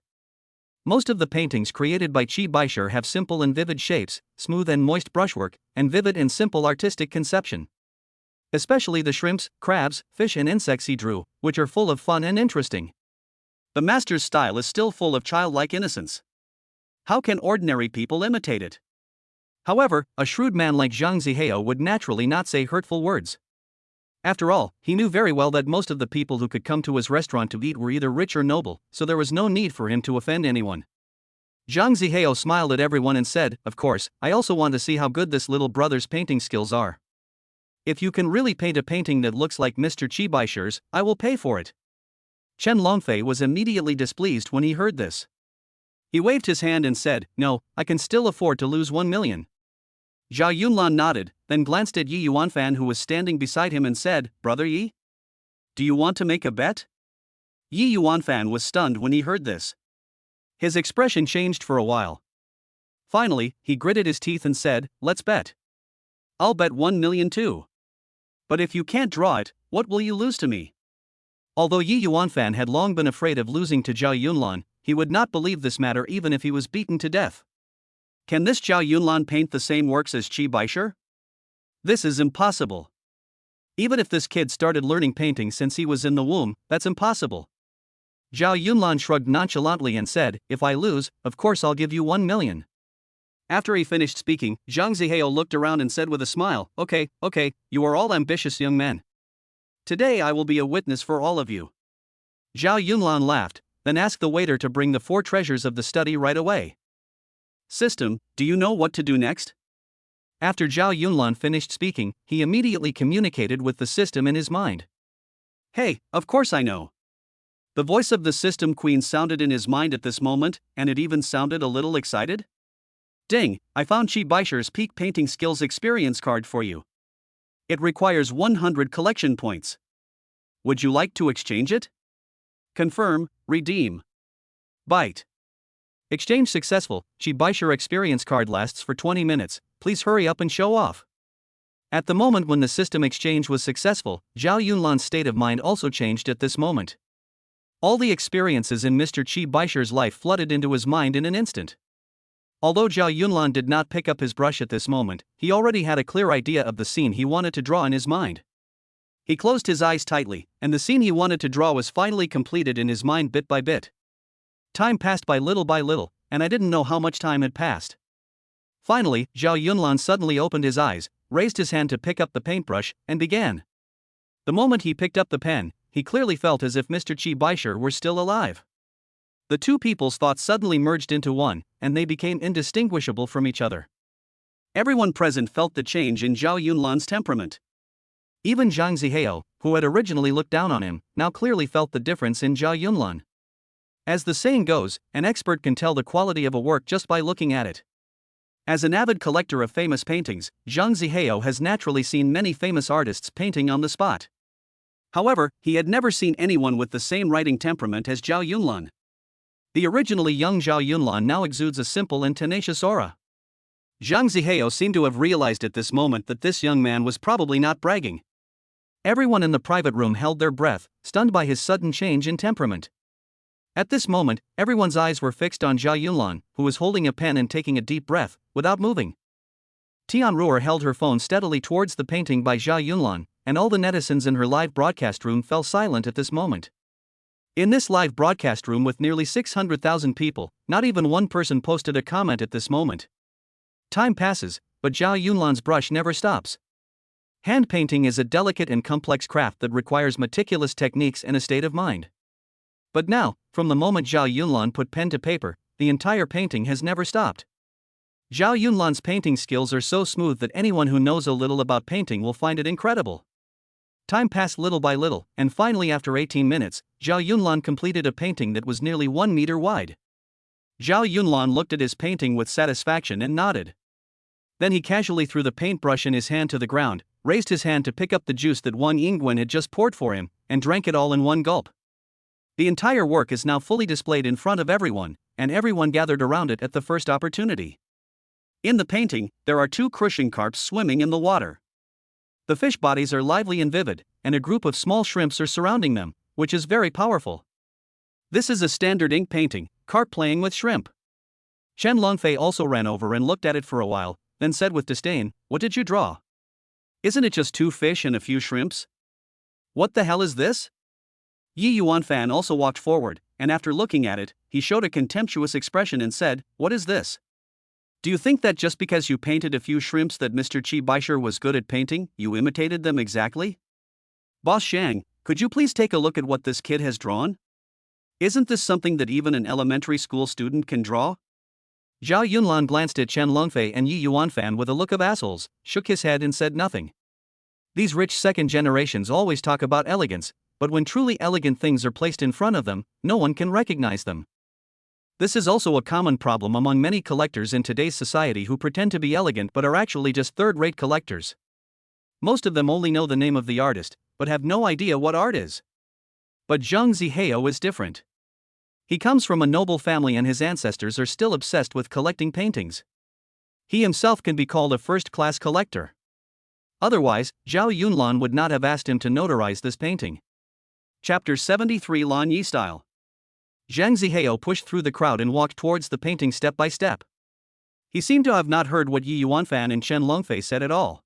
Speaker 1: Most of the paintings created by Chi Baisher have simple and vivid shapes, smooth and moist brushwork, and vivid and simple artistic conception. Especially the shrimps, crabs, fish and insects he drew, which are full of fun and interesting. The master's style is still full of childlike innocence. How can ordinary people imitate it? However, a shrewd man like Zhang Zihao would naturally not say hurtful words. After all, he knew very well that most of the people who could come to his restaurant to eat were either rich or noble, so there was no need for him to offend anyone. Zhang Zihao smiled at everyone and said, of course, I also want to see how good this little brother's painting skills are. If you can really paint a painting that looks like Mr. Chi Baisher's, I will pay for it. Chen Longfei was immediately displeased when he heard this. He waved his hand and said, no, I can still afford to lose 1 million. Zhao Yunlan nodded, then glanced at Yi Yuanfan who was standing beside him and said, "Brother Yi? Do you want to make a bet?" Yi Yuanfan was stunned when he heard this. His expression changed for a while. Finally, he gritted his teeth and said, "Let's bet. I'll bet 1 million too. But if you can't draw it, what will you lose to me?" Although Yi Yuanfan had long been afraid of losing to Zhao Yunlan, he would not believe this matter even if he was beaten to death. Can this Zhao Yunlan paint the same works as Qi Baisher? This is impossible. Even if this kid started learning painting since he was in the womb, that's impossible. Zhao Yunlan shrugged nonchalantly and said, "If I lose, of course I'll give you 1 million. After he finished speaking, Zhang Zihao looked around and said with a smile, okay, you are all ambitious young men. Today I will be a witness for all of you." Zhao Yunlan laughed, then asked the waiter to bring the 4 treasures of the study right away. "System, do you know what to do next?" After Zhao Yunlan finished speaking, he immediately communicated with the system in his mind. "Hey, of course I know." The voice of the system queen sounded in his mind at this moment, and it even sounded a little excited. "Ding, I found Qi Baisher's peak painting skills experience card for you. It requires 100 collection points. Would you like to exchange it? Confirm, redeem. Byte. Exchange successful. Qi Baisher experience card lasts for 20 minutes. Please hurry up and show off." At the moment when the system exchange was successful, Zhao Yunlan's state of mind also changed at this moment. All the experiences in Mr. Qi Baisher's life flooded into his mind in an instant. Although Zhao Yunlan did not pick up his brush at this moment, he already had a clear idea of the scene he wanted to draw in his mind. He closed his eyes tightly, and the scene he wanted to draw was finally completed in his mind bit by bit. Time passed by little, and I didn't know how much time had passed. Finally, Zhao Yunlan suddenly opened his eyes, raised his hand to pick up the paintbrush, and began. The moment he picked up the pen, he clearly felt as if Mr. Qi Baisher were still alive. The two people's thoughts suddenly merged into one, and they became indistinguishable from each other. Everyone present felt the change in Zhao Yunlan's temperament. Even Zhang Zihao, who had originally looked down on him, now clearly felt the difference in Zhao Yunlan. As the saying goes, an expert can tell the quality of a work just by looking at it. As an avid collector of famous paintings, Zhang Zihao has naturally seen many famous artists painting on the spot. However, he had never seen anyone with the same writing temperament as Zhao Yunlan. The originally young Zhao Yunlan now exudes a simple and tenacious aura. Zhang Zihao seemed to have realized at this moment that this young man was probably not bragging. Everyone in the private room held their breath, stunned by his sudden change in temperament. At this moment, everyone's eyes were fixed on Zhao Yunlan, who was holding a pen and taking a deep breath, without moving. Tianruo held her phone steadily towards the painting by Zhao Yunlan, and all the netizens in her live broadcast room fell silent at this moment. In this live broadcast room with nearly 600,000 people, not even one person posted a comment at this moment. Time passes, but Zhao Yunlan's brush never stops. Hand painting is a delicate and complex craft that requires meticulous techniques and a state of mind. But now, from the moment Zhao Yunlan put pen to paper, the entire painting has never stopped. Zhao Yunlan's painting skills are so smooth that anyone who knows a little about painting will find it incredible. Time passed little by little, and finally after 18 minutes, Zhao Yunlan completed a painting that was nearly 1 meter wide. Zhao Yunlan looked at his painting with satisfaction and nodded. Then he casually threw the paintbrush in his hand to the ground, raised his hand to pick up the juice that Wang Yingguan had just poured for him, and drank it all in one gulp. The entire work is now fully displayed in front of everyone, and everyone gathered around it at the first opportunity. In the painting, there are 2 crushing carps swimming in the water. The fish bodies are lively and vivid, and a group of small shrimps are surrounding them, which is very powerful. This is a standard ink painting, carp playing with shrimp. Chen Longfei also ran over and looked at it for a while, then said with disdain, "What did you draw? Isn't it just 2 fish and a few shrimps? What the hell is this?" Yi Yuanfan also walked forward, and after looking at it, he showed a contemptuous expression and said, "What is this? Do you think that just because you painted a few shrimps that Mr. Qi Baisher was good at painting, you imitated them exactly? Boss Shang, could you please take a look at what this kid has drawn? Isn't this something that even an elementary school student can draw?" Zhao Yunlan glanced at Chen Longfei and Yi Yuanfan with a look of assholes, shook his head and said nothing. These rich second generations always talk about elegance, but when truly elegant things are placed in front of them, no one can recognize them. This is also a common problem among many collectors in today's society who pretend to be elegant but are actually just third-rate collectors. Most of them only know the name of the artist, but have no idea what art is. But Zhang Zihao is different. He comes from a noble family and his ancestors are still obsessed with collecting paintings. He himself can be called a first-class collector. Otherwise, Zhao Yunlan would not have asked him to notarize this painting. Chapter 73 Lan Yi Style. Zhang Zihao pushed through the crowd and walked towards the painting step by step. He seemed to have not heard what Yi Yuanfan and Chen Longfei said at all.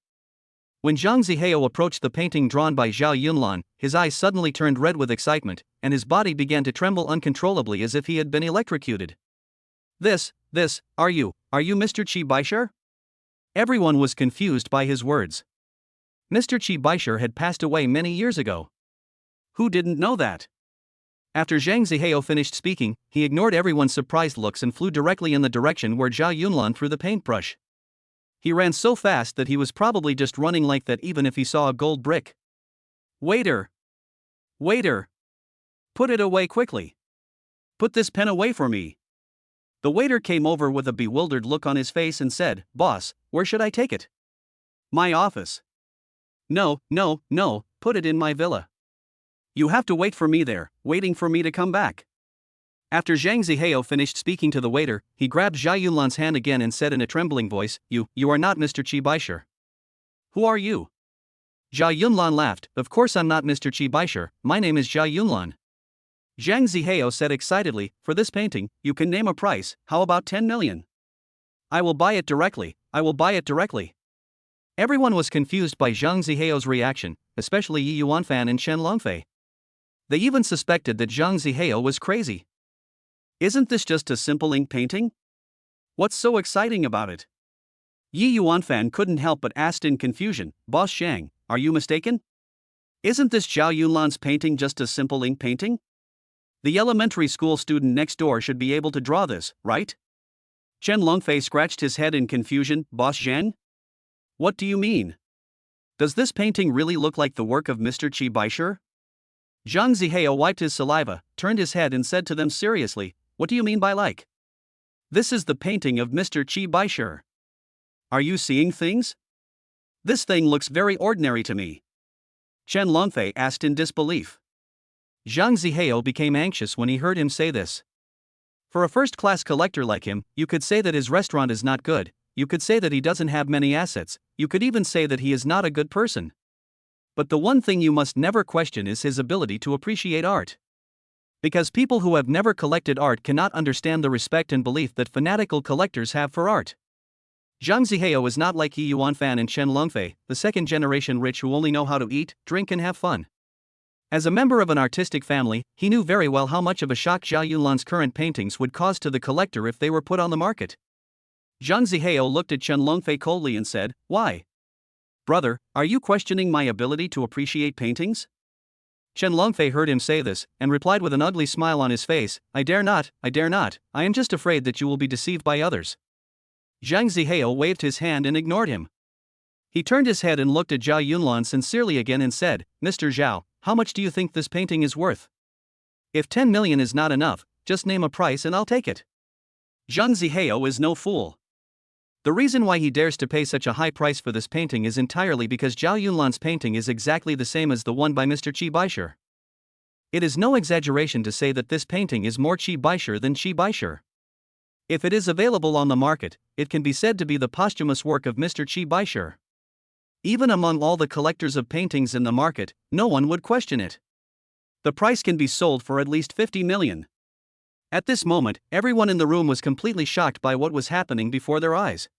Speaker 1: When Zhang Zihao approached the painting drawn by Zhao Yunlan, his eyes suddenly turned red with excitement, and his body began to tremble uncontrollably as if he had been electrocuted. Are you Mr. Qi Baisher? Everyone was confused by his words. Mr. Qi Baisher had passed away many years ago. Who didn't know that? After Zhang Zihao finished speaking, he ignored everyone's surprised looks and flew directly in the direction where Zhao Yunlan threw the paintbrush. He ran so fast that he was probably just running like that even if he saw a gold brick. Waiter! Waiter! Put it away quickly! Put this pen away for me! The waiter came over with a bewildered look on his face and said, "Boss, where should I take it?" "My office." No, put it in my villa. You have to wait for me there, waiting for me to come back." After Zhang Zihao finished speaking to the waiter, he grabbed Zhao Yunlan's hand again and said in a trembling voice, You are not Mr. Qi Baisher." "Who are you?" Zhao Yunlan laughed, "Of course I'm not Mr. Qi Baisher, my name is Zhao Yunlan." Zhang Zihao said excitedly, "For this painting, you can name a price, how about 10 million? I will buy it directly, I will buy it directly." Everyone was confused by Zhang Zihao's reaction, especially Yi Yuanfan and Chen Longfei. They even suspected that Zhang Zihao was crazy. Isn't this just a simple ink painting? What's so exciting about it? Yi Yuanfan couldn't help but asked in confusion, "Boss Zhang, are you mistaken? Isn't this Zhao Yunlan's painting just a simple ink painting? The elementary school student next door should be able to draw this, right?" Chen Longfei scratched his head in confusion, "Boss Zhang? What do you mean? Does this painting really look like the work of Mr. Qi Baisher?" Zhang Zihao wiped his saliva, turned his head and said to them seriously, "What do you mean by like? This is the painting of Mr. Qi Baisher. Are you seeing things? This thing looks very ordinary to me." Chen Longfei asked in disbelief. Zhang Zihao became anxious when he heard him say this. For a first-class collector like him, you could say that his restaurant is not good, you could say that he doesn't have many assets, you could even say that he is not a good person. But the one thing you must never question is his ability to appreciate art. Because people who have never collected art cannot understand the respect and belief that fanatical collectors have for art. Zhang Zihao is not like Yi Yuanfan and Chen Longfei, the second-generation rich who only know how to eat, drink and have fun. As a member of an artistic family, he knew very well how much of a shock Zhao Yunlan's current paintings would cause to the collector if they were put on the market. Zhang Zihao looked at Chen Longfei coldly and said, "Why? Brother, are you questioning my ability to appreciate paintings?" Chen Longfei heard him say this, and replied with an ugly smile on his face, I dare not, I am just afraid that you will be deceived by others." Zhang Zihao waved his hand and ignored him. He turned his head and looked at Zhao Yunlan sincerely again and said, "Mr. Zhao, how much do you think this painting is worth? If 10 million is not enough, just name a price and I'll take it." Zhang Zihao is no fool. The reason why he dares to pay such a high price for this painting is entirely because Zhao Yunlan's painting is exactly the same as the one by Mr. Qi Baisher. It is no exaggeration to say that this painting is more Qi Baisher than Qi Baisher. If it is available on the market, it can be said to be the posthumous work of Mr. Qi Baisher. Even among all the collectors of paintings in the market, no one would question it. The price can be sold for at least 50 million. At this moment, everyone in the room was completely shocked by what was happening before their eyes.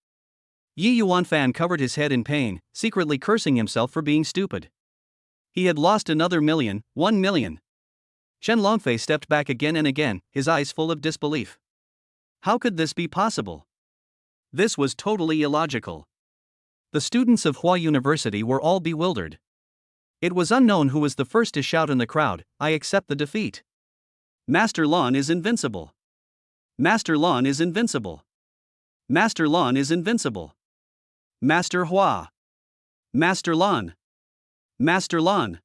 Speaker 1: Yi Yuanfan covered his head in pain, secretly cursing himself for being stupid. He had lost another 1 million. Chen Longfei stepped back again and again, his eyes full of disbelief. How could this be possible? This was totally illogical. The students of Hua University were all bewildered. It was unknown who was the first to shout in the crowd, "I accept the defeat. Master Lan is invincible. Master Lan is invincible. Master Lan is invincible. Master Hua. Master Lan. Master Lan."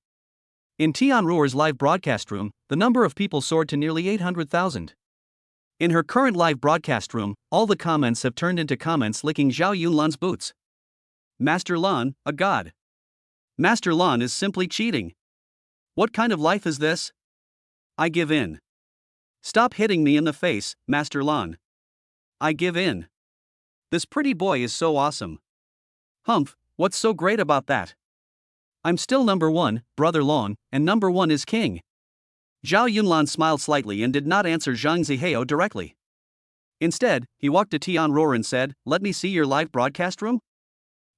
Speaker 1: In Tianruo's live broadcast room, the number of people soared to nearly 800,000. In her current live broadcast room, all the comments have turned into comments licking Zhao Yunlan's boots. Master Lan, a god. Master Lan is simply cheating. What kind of life is this? I give in. Stop hitting me in the face, Master Lan. I give in. This pretty boy is so awesome. Humph, what's so great about that? I'm still number one, Brother Lan, and number one is king. Zhao Yunlan smiled slightly and did not answer Zhang Zihao directly. Instead, he walked to Tianruo and said, "Let me see your live broadcast room?"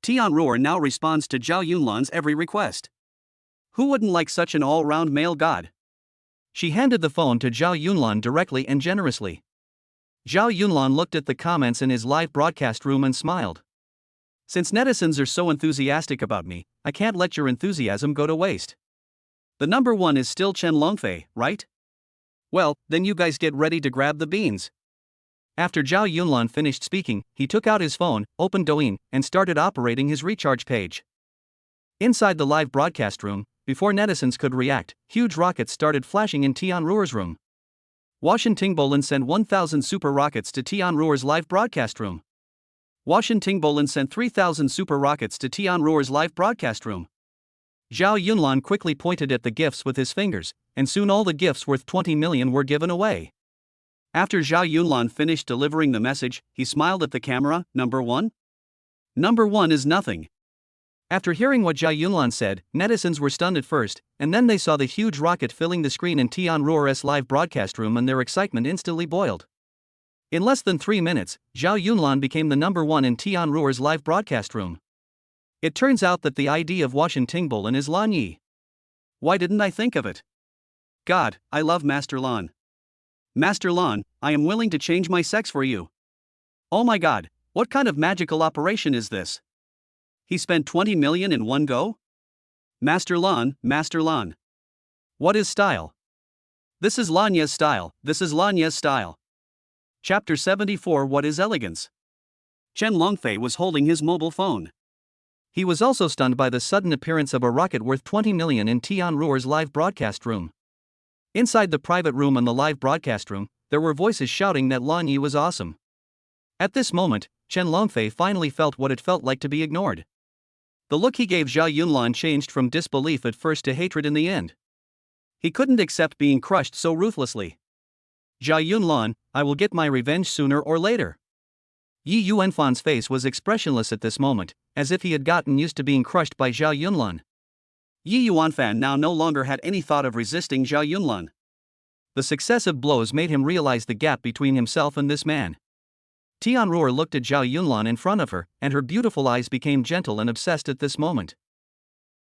Speaker 1: Tianruo now responds to Zhao Yunlan's every request. Who wouldn't like such an all-round male god? She handed the phone to Zhao Yunlan directly and generously. Zhao Yunlan looked at the comments in his live broadcast room and smiled. Since netizens are so enthusiastic about me, I can't let your enthusiasm go to waste. The number one is still Chen Longfei, right? Well, then you guys get ready to grab the beans. After Zhao Yunlan finished speaking, he took out his phone, opened Douyin, and started operating his recharge page. Inside the live broadcast room, before netizens could react, huge rockets started flashing in Tianruo's room. Washan Tingbolin sent 1,000 super rockets to Tianruo's live broadcast room. Washan Tingbolin sent 3,000 super rockets to Tianruo's live broadcast room. Zhao Yunlan quickly pointed at the gifts with his fingers, and soon all the gifts worth 20 million were given away. After Zhao Yunlan finished delivering the message, he smiled at the camera. Number one? Number one is nothing. After hearing what Zhao Yunlan said, netizens were stunned at first, and then they saw the huge rocket filling the screen in Tianruo's live broadcast room and their excitement instantly boiled. In less than 3 minutes, Zhao Yunlan became the number one in Tianruo's live broadcast room. It turns out that the ID of Washan Tingbolin is Lan Yi. Why didn't I think of it? God, I love Master Lan. Master Lan, I am willing to change my sex for you. Oh my god, what kind of magical operation is this? He spent 20 million in one go? Master Lan, Master Lan. What is style? This is Lanya's style, this is Lanya's style. Chapter 74 What is elegance? Chen Longfei was holding his mobile phone. He was also stunned by the sudden appearance of a rocket worth 20 million in Tianruo's live broadcast room. Inside the private room and the live broadcast room, there were voices shouting that Lan Yi was awesome. At this moment, Chen Longfei finally felt what it felt like to be ignored. The look he gave Zhao Yunlan changed from disbelief at first to hatred in the end. He couldn't accept being crushed so ruthlessly. Zhao Yunlan, I will get my revenge sooner or later. Yi Yuanfan's face was expressionless at this moment, as if he had gotten used to being crushed by Zhao Yunlan. Yi Yuanfan now no longer had any thought of resisting Zhao Yunlan. The successive blows made him realize the gap between himself and this man. Tianruo looked at Zhao Yunlan in front of her, and her beautiful eyes became gentle and obsessed at this moment.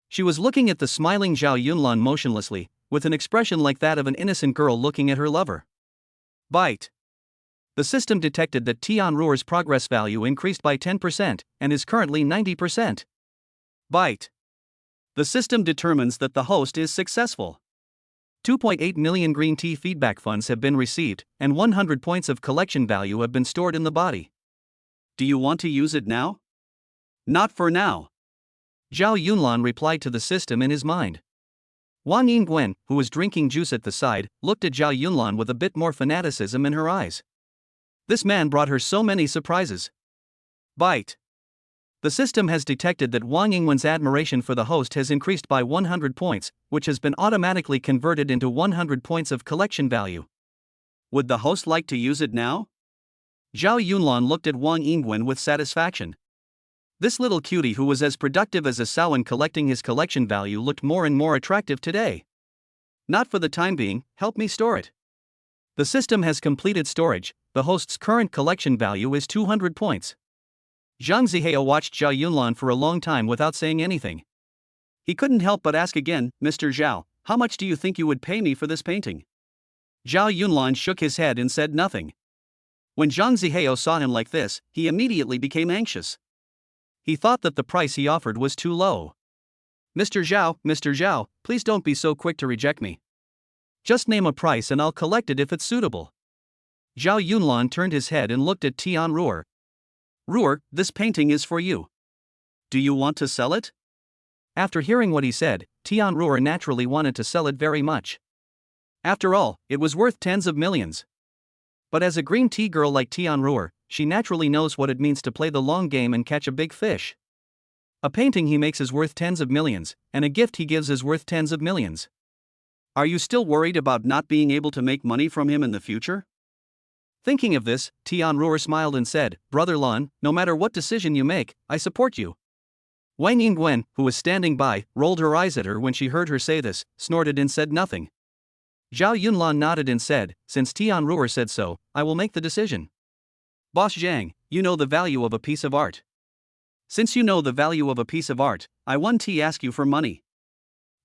Speaker 1: She was looking at the smiling Zhao Yunlan motionlessly, with an expression like that of an innocent girl looking at her lover. Bite. The system detected that Tianruo's progress value increased by 10% and is currently 90%. Bite. The system determines that the host is successful. 2.8 million green tea feedback funds have been received, and 100 points of collection value have been stored in the body. Do you want to use it now? Not for now. Zhao Yunlan replied to the system in his mind. Wang Yingguen, who was drinking juice at the side, looked at Zhao Yunlan with a bit more fanaticism in her eyes. This man brought her so many surprises. Bite. The system has detected that Wang Yingwen's admiration for the host has increased by 100 points, which has been automatically converted into 100 points of collection value. Would the host like to use it now? Zhao Yunlan looked at Wang Yingwen with satisfaction. This little cutie who was as productive as a sow in collecting his collection value looked more and more attractive today. Not for the time being, help me store it. The system has completed storage, the host's current collection value is 200 points. Zhang Zihao watched Zhao Yunlan for a long time without saying anything. He couldn't help but ask again, Mr. Zhao, how much do you think you would pay me for this painting? Zhao Yunlan shook his head and said nothing. When Zhang Zihao saw him like this, he immediately became anxious. He thought that the price he offered was too low. Mr. Zhao, please don't be so quick to reject me. Just name a price and I'll collect it if it's suitable. Zhao Yunlan turned his head and looked at Tianruo. Ruor, this painting is for you. Do you want to sell it? After hearing what he said, Tianruo naturally wanted to sell it very much. After all, it was worth tens of millions. But as a green tea girl like Tianruo, she naturally knows what it means to play the long game and catch a big fish. A painting he makes is worth tens of millions, and a gift he gives is worth tens of millions. Are you still worried about not being able to make money from him in the future? Thinking of this, Tianruo smiled and said, Brother Lan, no matter what decision you make, I support you. Wang Yingwen, who was standing by, rolled her eyes at her when she heard her say this, snorted and said nothing. Zhao Yunlan nodded and said, since Tianruo said so, I will make the decision. Boss Zhang, you know the value of a piece of art. Since you know the value of a piece of art, I want to ask you for money.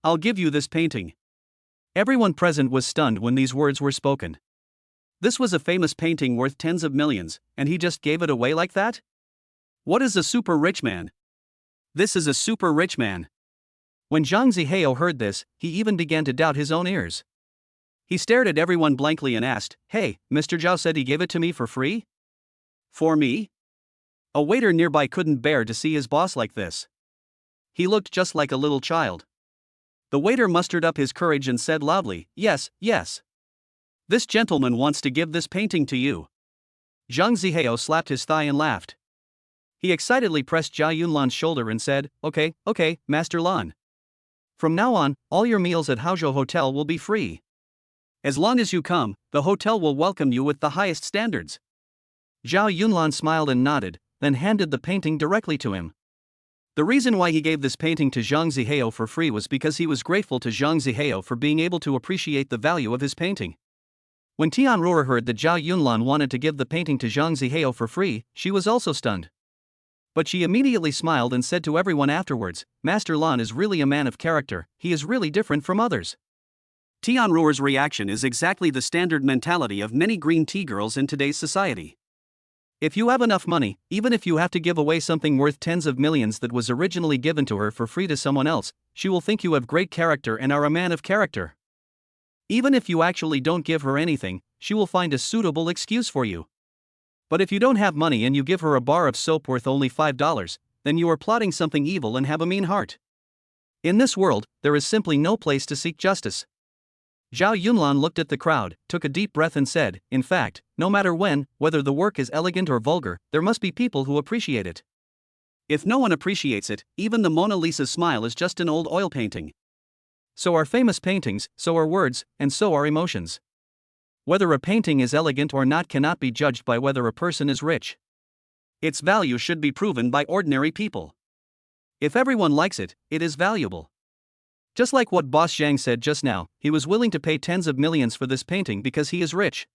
Speaker 1: I'll give you this painting. Everyone present was stunned when these words were spoken. This was a famous painting worth tens of millions, and he just gave it away like that? What is a super rich man? This is a super rich man. When Zhang Zihao heard this, he even began to doubt his own ears. He stared at everyone blankly and asked, Hey, Mr. Zhao said he gave it to me for free? For me? A waiter nearby couldn't bear to see his boss like this. He looked just like a little child. The waiter mustered up his courage and said loudly, Yes, yes. This gentleman wants to give this painting to you. Zhang Zihao slapped his thigh and laughed. He excitedly pressed Zhao Yunlan's shoulder and said, Okay, Master Lan. From now on, all your meals at Haozhou Hotel will be free. As long as you come, the hotel will welcome you with the highest standards. Zhao Yunlan smiled and nodded, then handed the painting directly to him. The reason why he gave this painting to Zhang Zihao for free was because he was grateful to Zhang Zihao for being able to appreciate the value of his painting. When Tianruo heard that Zhao Yunlan wanted to give the painting to Zhang Zihao for free, she was also stunned. But she immediately smiled and said to everyone afterwards, Master Lan is really a man of character, he is really different from others. Tianruo's reaction is exactly the standard mentality of many green tea girls in today's society. If you have enough money, even if you have to give away something worth tens of millions that was originally given to her for free to someone else, she will think you have great character and are a man of character. Even if you actually don't give her anything, she will find a suitable excuse for you. But if you don't have money and you give her a bar of soap worth only $5, then you are plotting something evil and have a mean heart. In this world, there is simply no place to seek justice. Zhao Yunlan looked at the crowd, took a deep breath and said, In fact, no matter whether the work is elegant or vulgar, there must be people who appreciate it. If no one appreciates it, even the Mona Lisa's smile is just an old oil painting. So are famous paintings, so are words, and so are emotions. Whether a painting is elegant or not cannot be judged by whether a person is rich. Its value should be proven by ordinary people. If everyone likes it, it is valuable. Just like what Boss Zhang said just now, he was willing to pay tens of millions for this painting because he is rich.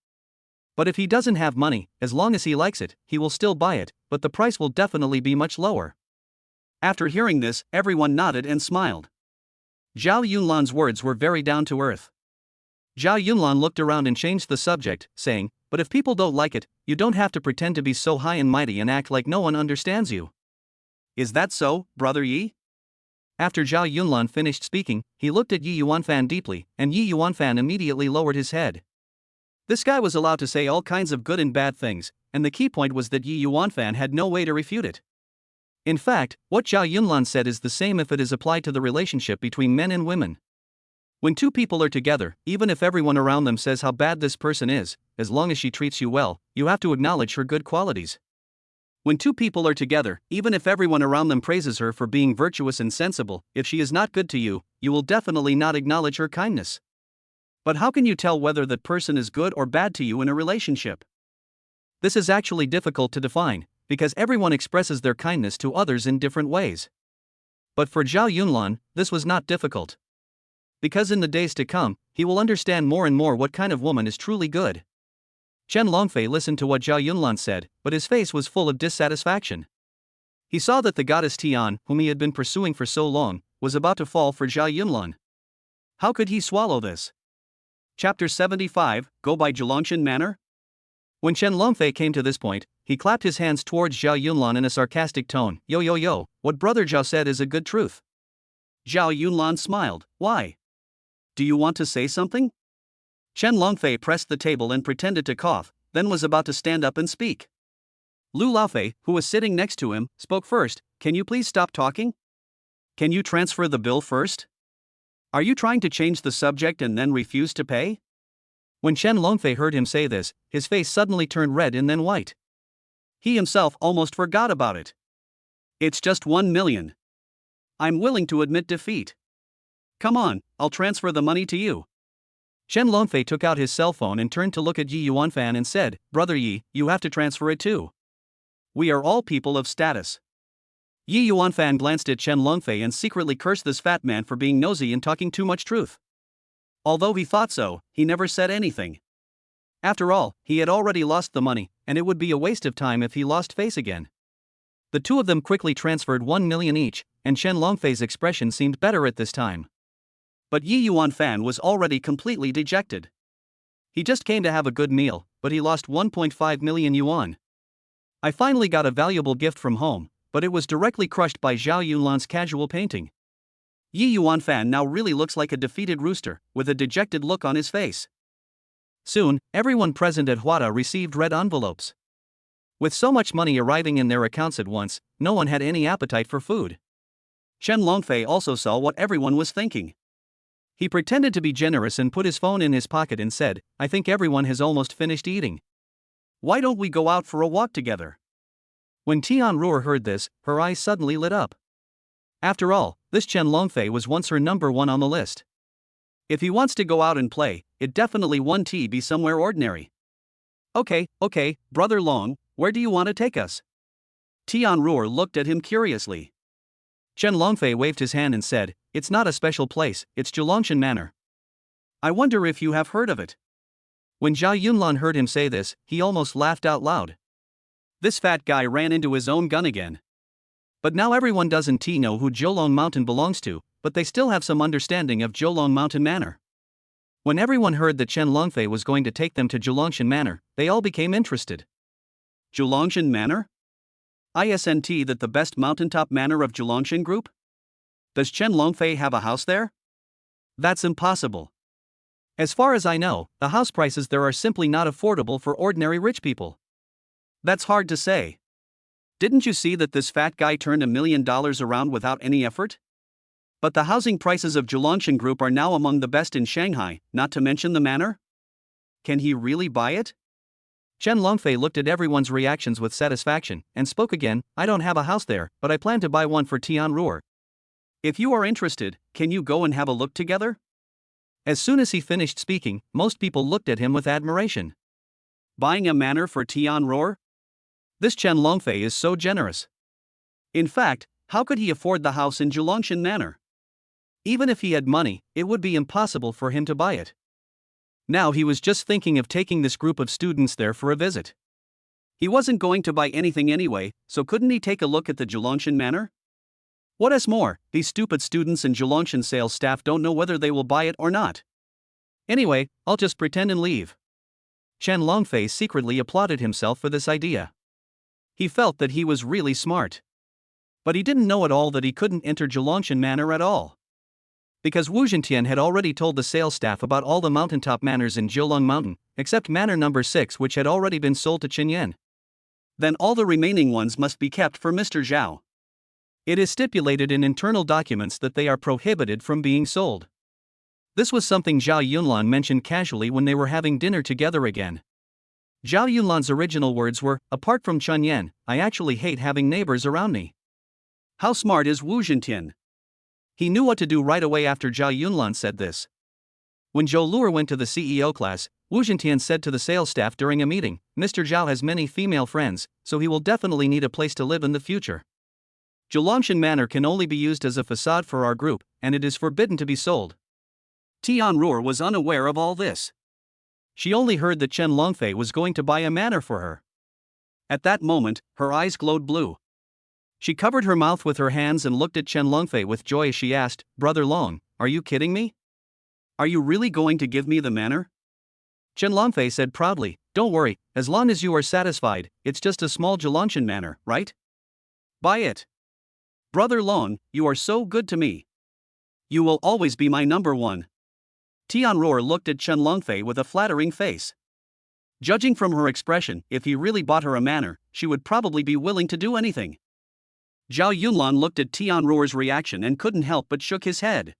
Speaker 1: But if he doesn't have money, as long as he likes it, he will still buy it, but the price will definitely be much lower. After hearing this, everyone nodded and smiled. Zhao Yunlan's words were very down to earth. Zhao Yunlan looked around and changed the subject, saying, But if people don't like it, you don't have to pretend to be so high and mighty and act like no one understands you. Is that so, Brother Yi? After Zhao Yunlan finished speaking, he looked at Yi Yuanfan deeply, and Yi Yuanfan immediately lowered his head. This guy was allowed to say all kinds of good and bad things, and the key point was that Yi Yuanfan had no way to refute it. In fact, what Zhao Yunlan said is the same if it is applied to the relationship between men and women. When two people are together, even if everyone around them says how bad this person is, as long as she treats you well, you have to acknowledge her good qualities. When two people are together, even if everyone around them praises her for being virtuous and sensible, if she is not good to you, you will definitely not acknowledge her kindness. But how can you tell whether that person is good or bad to you in a relationship? This is actually difficult to define, because everyone expresses their kindness to others in different ways. But for Zhao Yunlan, this was not difficult. Because in the days to come, he will understand more and more what kind of woman is truly good. Chen Longfei listened to what Zhao Yunlan said, but his face was full of dissatisfaction. He saw that the goddess Tian, whom he had been pursuing for so long, was about to fall for Zhao Yunlan. How could he swallow this? Chapter 75, Go by Zhilongshan Manor? When Chen Longfei came to this point, he clapped his hands towards Zhao Yunlan in a sarcastic tone. Yo, what Brother Zhao said is a good truth. Zhao Yunlan smiled. Why? Do you want to say something? Chen Longfei pressed the table and pretended to cough, then was about to stand up and speak. Lu Laofei, who was sitting next to him, spoke first. Can you please stop talking? Can you transfer the bill first? Are you trying to change the subject and then refuse to pay? When Chen Longfei heard him say this, his face suddenly turned red and then white. He himself almost forgot about it. It's just 1 million. I'm willing to admit defeat. Come on, I'll transfer the money to you. Chen Longfei took out his cell phone and turned to look at Yi Yuanfan and said, Brother Yi, you have to transfer it too. We are all people of status. Yi Yuanfan glanced at Chen Longfei and secretly cursed this fat man for being nosy and talking too much truth. Although he thought so, he never said anything. After all, he had already lost the money, and it would be a waste of time if he lost face again. The two of them quickly transferred 1 million each, and Chen Longfei's expression seemed better at this time. But Yi Yuanfan was already completely dejected. He just came to have a good meal, but he lost 1.5 million yuan. I finally got a valuable gift from home, but it was directly crushed by Zhao Yunlan's casual painting. Yi Yuanfan now really looks like a defeated rooster, with a dejected look on his face. Soon, everyone present at Huada received red envelopes. With so much money arriving in their accounts at once, no one had any appetite for food. Chen Longfei also saw what everyone was thinking. He pretended to be generous and put his phone in his pocket and said, I think everyone has almost finished eating. Why don't we go out for a walk together? When Tian Ruer heard this, her eyes suddenly lit up. After all, this Chen Longfei was once her number one on the list. If he wants to go out and play, it definitely won't be somewhere ordinary. Okay, Brother Long, where do you want to take us? Tian Ruer looked at him curiously. Chen Longfei waved his hand and said, It's not a special place, it's Zhulongshan Manor. I wonder if you have heard of it. When Zhao Yunlan heard him say this, he almost laughed out loud. This fat guy ran into his own gun again. But now everyone doesn't know who Zhuolong Mountain belongs to, but they still have some understanding of Zhuolong Mountain Manor. When everyone heard that Chen Longfei was going to take them to Zhulongshan Manor, they all became interested. Zhulongshan Manor? Isn't that the best mountaintop manor of Zhulongshan Group? Does Chen Longfei have a house there? That's impossible. As far as I know, the house prices there are simply not affordable for ordinary rich people. That's hard to say. Didn't you see that this fat guy turned $1 million around without any effort? But the housing prices of Zhulongshan Group are now among the best in Shanghai, not to mention the manor. Can he really buy it? Chen Longfei looked at everyone's reactions with satisfaction, and spoke again, I don't have a house there, but I plan to buy one for Tian Ruer. If you are interested, can you go and have a look together? As soon as he finished speaking, most people looked at him with admiration. Buying a manor for Tian Ruer? This Chen Longfei is so generous. In fact, how could he afford the house in Zhulongshan Manor? Even if he had money, it would be impossible for him to buy it. Now he was just thinking of taking this group of students there for a visit. He wasn't going to buy anything anyway, so couldn't he take a look at the Zhulongshan Manor? What is more, these stupid students and Zhulongshan sales staff don't know whether they will buy it or not. Anyway, I'll just pretend and leave. Chen Longfei secretly applauded himself for this idea. He felt that he was really smart. But he didn't know at all that he couldn't enter Zhulongshan Manor at all. Because Wu Zhentian had already told the sales staff about all the mountaintop manors in Jiulong Mountain, except manor number 6, which had already been sold to Qinyan. Then all the remaining ones must be kept for Mr. Zhao. It is stipulated in internal documents that they are prohibited from being sold. This was something Zhao Yunlan mentioned casually when they were having dinner together again. Zhao Yunlan's original words were, apart from Qinyan, I actually hate having neighbors around me. How smart is Wu Zhentian? He knew what to do right away after Zhao Yunlan said this. When Zhou Luer went to the CEO class, Wu Zhentian said to the sales staff during a meeting, Mr. Zhao has many female friends, so he will definitely need a place to live in the future. Zhulongshan Manor can only be used as a facade for our group, and it is forbidden to be sold. Tian Ruer was unaware of all this. She only heard that Chen Longfei was going to buy a manor for her. At that moment, her eyes glowed blue. She covered her mouth with her hands and looked at Chen Longfei with joy as she asked, Brother Long, are you kidding me? Are you really going to give me the manor? Chen Longfei said proudly, don't worry, as long as you are satisfied, it's just a small Zhulongshan manor, right? Buy it. Brother Long, you are so good to me. You will always be my number one. Tian Ruer looked at Chen Longfei with a flattering face. Judging from her expression, if he really bought her a manor, she would probably be willing to do anything. Zhao Yunlan looked at Tian Ruer's reaction and couldn't help but shook his head.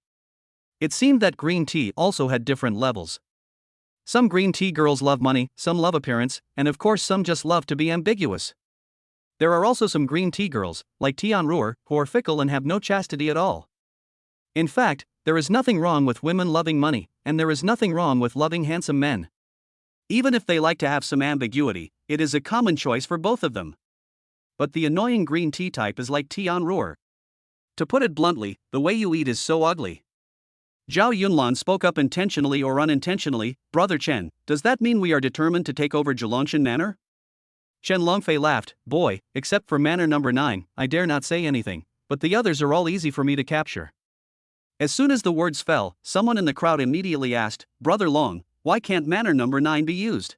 Speaker 1: It seemed that green tea also had different levels. Some green tea girls love money, some love appearance, and of course some just love to be ambiguous. There are also some green tea girls, like Tianruer, who are fickle and have no chastity at all. In fact, there is nothing wrong with women loving money, and there is nothing wrong with loving handsome men. Even if they like to have some ambiguity, it is a common choice for both of them. But the annoying green tea type is like Tianruer. To put it bluntly, the way you eat is so ugly. Zhao Yunlan spoke up intentionally or unintentionally. Brother Chen, does that mean we are determined to take over Zhelongshan Manor? Chen Longfei laughed. Boy, except for Manor number 9, I dare not say anything, but the others are all easy for me to capture. As soon as the words fell, someone in the crowd immediately asked, Brother Long, why can't Manor number 9 be used?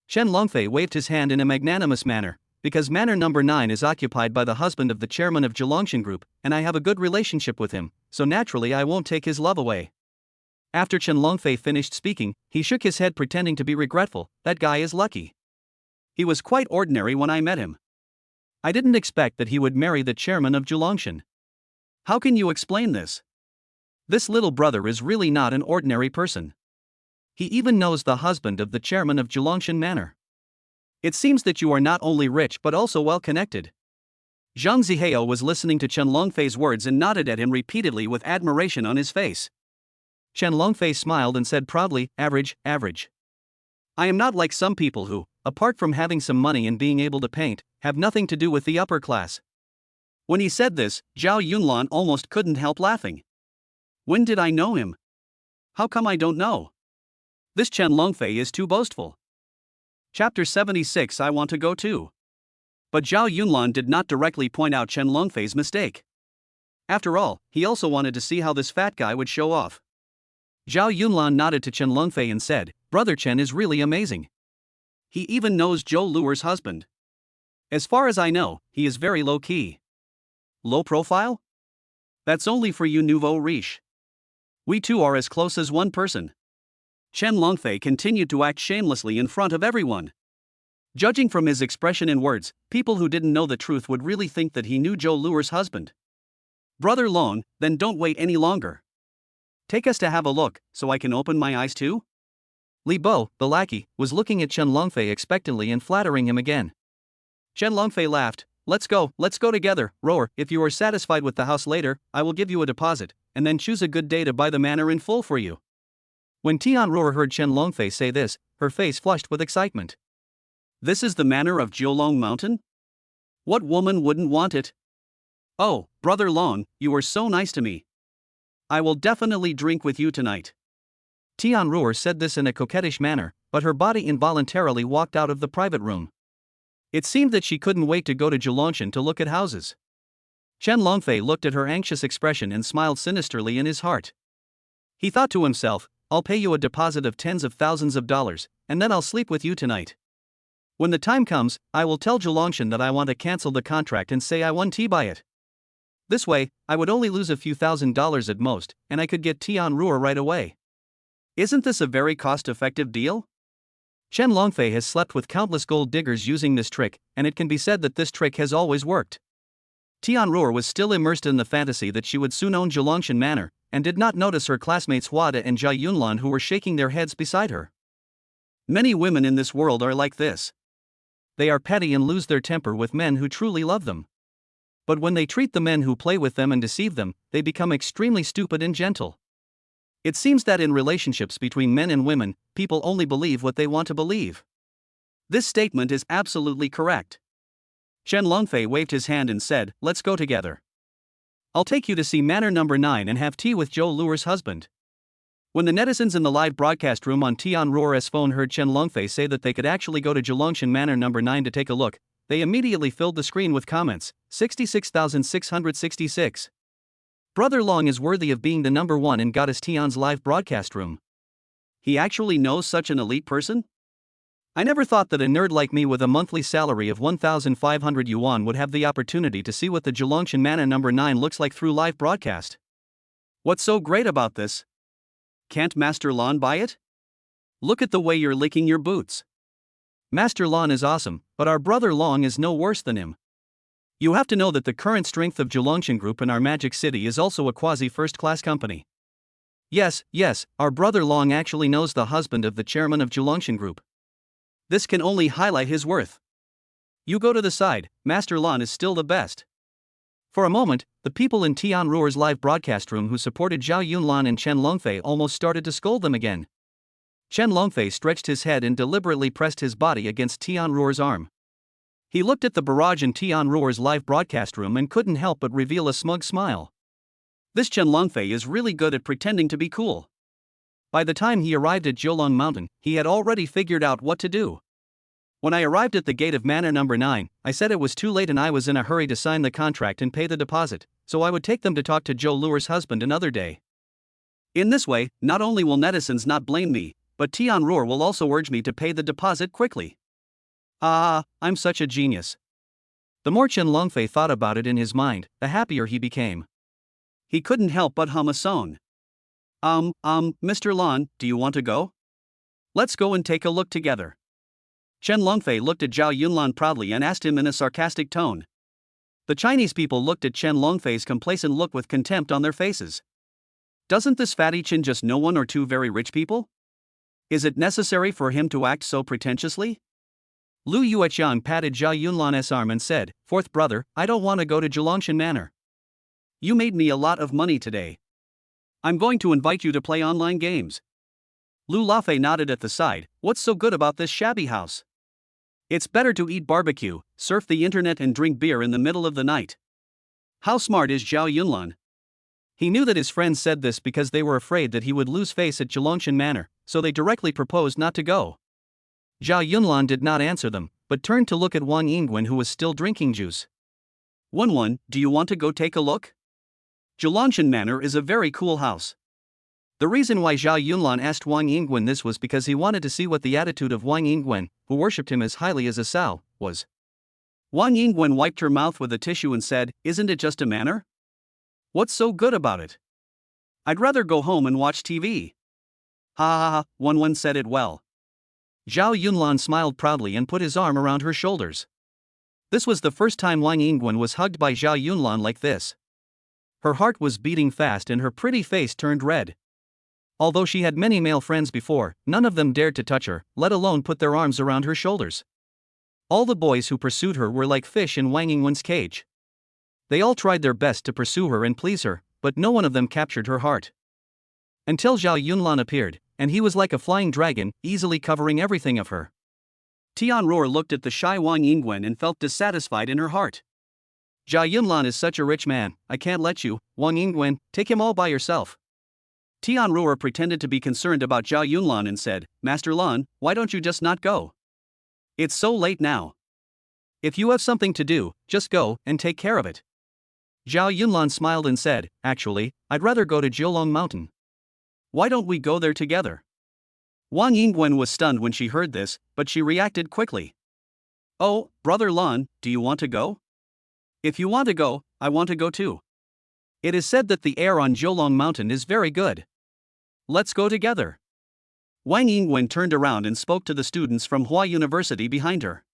Speaker 1: Chen Longfei waved his hand in a magnanimous manner. Because Manor number 9 is occupied by the husband of the chairman of Zhelongshan Group, and I have a good relationship with him, so naturally I won't take his love away. After Chen Longfei finished speaking, he shook his head pretending to be regretful. That guy is lucky. He was quite ordinary when I met him. I didn't expect that he would marry the chairman of Zhelongshan. How can you explain this? This little brother is really not an ordinary person. He even knows the husband of the chairman of Zhelongshan Manor. It seems that you are not only rich but also well connected. Zhang Zihao was listening to Chen Longfei's words and nodded at him repeatedly with admiration on his face. Chen Longfei smiled and said proudly, average. I am not like some people who, apart from having some money and being able to paint, have nothing to do with the upper class. When he said this, Zhao Yunlan almost couldn't help laughing. When did I know him? How come I don't know? This Chen Longfei is too boastful. Chapter 76 I want to go too. But Zhao Yunlan did not directly point out Chen Longfei's mistake. After all, he also wanted to see how this fat guy would show off. Zhao Yunlan nodded to Chen Longfei and said, Brother Chen is really amazing. He even knows Zhou Luer's husband. As far as I know, he is very low-key. Low profile? That's only for you nouveau riche. We two are as close as one person. Chen Longfei continued to act shamelessly in front of everyone. Judging from his expression and words, people who didn't know the truth would really think that he knew Zhou Luer's husband. Brother Long, then don't wait any longer. Take us to have a look, so I can open my eyes too? Li Bo, the lackey, was looking at Chen Longfei expectantly and flattering him again. Chen Longfei laughed. Let's go together, Rower. If you are satisfied with the house later, I will give you a deposit, and then choose a good day to buy the manor in full for you. When Tianruer heard Chen Longfei say this, her face flushed with excitement. This is the manor of Jiulong Mountain? What woman wouldn't want it? Oh, Brother Long, you were so nice to me. I will definitely drink with you tonight. Tianruer said this in a coquettish manner, but her body involuntarily walked out of the private room. It seemed that she couldn't wait to go to Zhelongshan to look at houses. Chen Longfei looked at her anxious expression and smiled sinisterly in his heart. He thought to himself, I'll pay you a deposit of tens of thousands of dollars, and then I'll sleep with you tonight. When the time comes, I will tell Zhelongshan that I want to cancel the contract and say I won tea by it. This way, I would only lose a few $1,000s at most, and I could get Tianruer right away. Isn't this a very cost-effective deal? Chen Longfei has slept with countless gold diggers using this trick, and it can be said that this trick has always worked. Tianruer was still immersed in the fantasy that she would soon own Zhelongshan Manor, and did not notice her classmates Huada and Zhao Yunlan who were shaking their heads beside her. Many women in this world are like this. They are petty and lose their temper with men who truly love them. But when they treat the men who play with them and deceive them, they become extremely stupid and gentle. It seems that in relationships between men and women, people only believe what they want to believe. This statement is absolutely correct. Chen Longfei waved his hand and said, Let's go together. I'll take you to see Manor number 9 and have tea with Zhou Luer's husband. When the netizens in the live broadcast room on Tianruer's phone heard Chen Longfei say that they could actually go to Zhelongshan Manor number 9 to take a look, they immediately filled the screen with comments. 66,666. Brother Long is worthy of being the number 1 in Goddess Tian's live broadcast room. He actually knows such an elite person? I never thought that a nerd like me with a monthly salary of 1,500 yuan would have the opportunity to see what the Zhelongshan Manor number 9 looks like through live broadcast. What's so great about this? Can't Master Lon buy it? Look at the way you're licking your boots. Master Lon is awesome, but our brother Long is no worse than him. You have to know that the current strength of Zhelongshan Group in our Magic City is also a quasi-first-class company. Yes, our brother Long actually knows the husband of the chairman of Julongshan Group. This can only highlight his worth. You go to the side, Master Lan is still the best. For a moment, the people in Tian Ruer's live broadcast room who supported Zhao Yunlan and Chen Longfei almost started to scold them again. Chen Longfei stretched his head and deliberately pressed his body against Tian Ruer's arm. He looked at the barrage in Tian Ruer's live broadcast room and couldn't help but reveal a smug smile. This Chen Longfei is really good at pretending to be cool. By the time he arrived at Jiulong Mountain, he had already figured out what to do. When I arrived at the gate of Manor number 9, I said it was too late and I was in a hurry to sign the contract and pay the deposit, so I would take them to talk to Zhou Luer's husband another day. In this way, not only will netizens not blame me, but Tian Ruer will also urge me to pay the deposit quickly. I'm such a genius. The more Chen Longfei thought about it in his mind, the happier he became. He couldn't help but hum a song. Mr. Lan, do you want to go? Let's go and take a look together. Chen Longfei looked at Zhao Yunlan proudly and asked him in a sarcastic tone. The Chinese people looked at Chen Longfei's complacent look with contempt on their faces. Doesn't this fatty Chen just know one or two very rich people? Is it necessary for him to act so pretentiously? Lu Yueqiang patted Zhao Yunlan's arm and said, "Fourth brother, I don't want to go to Julongshan Manor. You made me a lot of money today. I'm going to invite you to play online games." Lu Lafei nodded at the side. What's so good about this shabby house? It's better to eat barbecue, surf the internet and drink beer in the middle of the night. How smart is Zhao Yunlan? He knew that his friends said this because they were afraid that he would lose face at Julongshan Manor, so they directly proposed not to go. Zhao Yunlan did not answer them, but turned to look at Wang Yingwen who was still drinking juice. Wen, do you want to go take a look? Julongshan Manor is a very cool house. The reason why Zhao Yunlan asked Wang Yingwen this was because he wanted to see what the attitude of Wang Yingwen, who worshipped him as highly as a Sao, was. Wang Yingwen wiped her mouth with a tissue and said, "Isn't it just a manor? What's so good about it? I'd rather go home and watch TV." Ha, Wen said it well. Zhao Yunlan smiled proudly and put his arm around her shoulders. This was the first time Wang Yingwen was hugged by Zhao Yunlan like this. Her heart was beating fast and her pretty face turned red. Although she had many male friends before, none of them dared to touch her, let alone put their arms around her shoulders. All the boys who pursued her were like fish in Wang Yingwen's cage. They all tried their best to pursue her and please her, but no one of them captured her heart. Until Zhao Yunlan appeared, and he was like a flying dragon, easily covering everything of her. Tian Ruer looked at the shy Wang Yingwen and felt dissatisfied in her heart. Zhao Yunlan is such a rich man, I can't let you, Wang Yingwen, take him all by yourself. Tian Ruer pretended to be concerned about Zhao Yunlan and said, "Master Lan, why don't you just not go? It's so late now. If you have something to do, just go and take care of it." Zhao Yunlan smiled and said, "Actually, I'd rather go to Jiulong Mountain. Why don't we go there together?" Wang Yingwen was stunned when she heard this, but she reacted quickly. "Oh, brother Lan, do you want to go? If you want to go, I want to go too. It is said that the air on Jiulong Mountain is very good. Let's go together." Wang Yingwen turned around and spoke to the students from Hua University behind her.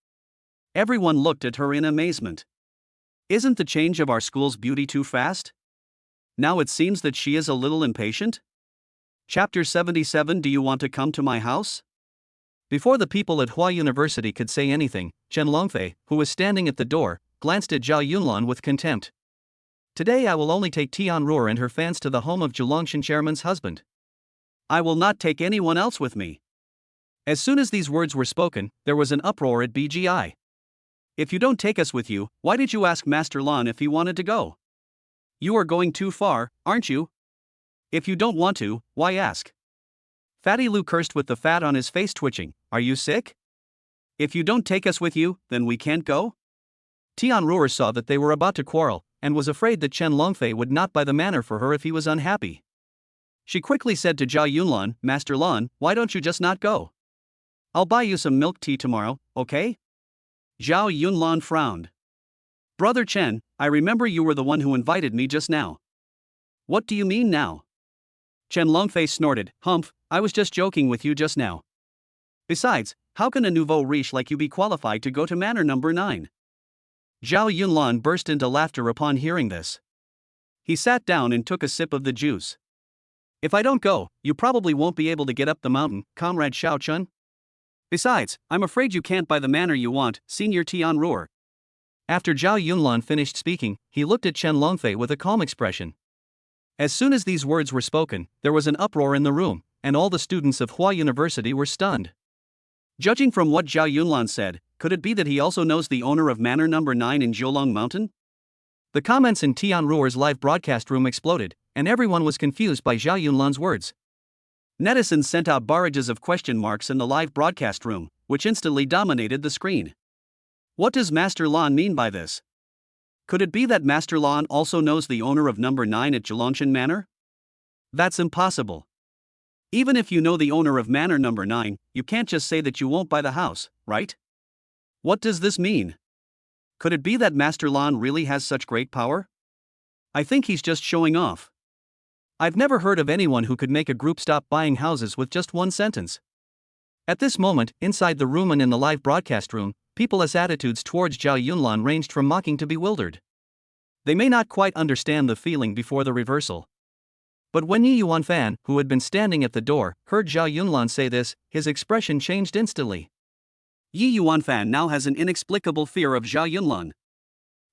Speaker 1: Everyone looked at her in amazement. Isn't the change of our school's beauty too fast? Now it seems that she is a little impatient? Chapter 77. Do you want to come to my house? Before the people at Hua University could say anything, Chen Longfei, who was standing at the door, glanced at Zhao Yunlan with contempt. "Today I will only take Tian Ruer and her fans to the home of Julongshan chairman's husband. I will not take anyone else with me." As soon as these words were spoken, there was an uproar at BGI. "If you don't take us with you, why did you ask Master Lan if he wanted to go? You are going too far, aren't you? If you don't want to, why ask?" Fatty Lu cursed with the fat on his face twitching. "Are you sick? If you don't take us with you, then we can't go?" Tian Ruer saw that they were about to quarrel, and was afraid that Chen Longfei would not buy the manor for her if he was unhappy. She quickly said to Zhao Yunlan, "Master Lan, why don't you just not go? I'll buy you some milk tea tomorrow, okay?" Zhao Yunlan frowned. "Brother Chen, I remember you were the one who invited me just now. What do you mean now?" Chen Longfei snorted, "Humph, I was just joking with you just now. Besides, how can a nouveau riche like you be qualified to go to manor number 9? Zhao Yunlan burst into laughter upon hearing this. He sat down and took a sip of the juice. If I don't go, you probably won't be able to get up the mountain, Comrade Xiao Chun. Besides, I'm afraid you can't buy the manor you want, Senior Tianruo. After Zhao Yunlan finished speaking, he looked at Chen Longfei with a calm expression. As soon as these words were spoken, there was an uproar in the room, and all the students of Hua University were stunned. Judging from what Zhao Yunlan said, could it be that he also knows the owner of Manor Number 9 in Jiulong Mountain? The comments in Tianruo's live broadcast room exploded, and everyone was confused by Zhao Yunlan's words. Netizens sent out barrages of question marks in the live broadcast room, which instantly dominated the screen. What does Master Lan mean by this? Could it be that Master Lan also knows the owner of Number 9 at Jilongshan Manor? That's impossible. Even if you know the owner of Manor Number 9, you can't just say that you won't buy the house, right? What does this mean? Could it be that Master Lan really has such great power? I think he's just showing off. I've never heard of anyone who could make a group stop buying houses with just one sentence. At this moment, inside the room and in the live broadcast room, people's attitudes towards Zhao Yunlan ranged from mocking to bewildered. They may not quite understand the feeling before the reversal. But when Yi Yuanfan, who had been standing at the door, heard Zhao Yunlan say this, his expression changed instantly. Yi Yuanfan now has an inexplicable fear of Zhao Yunlan.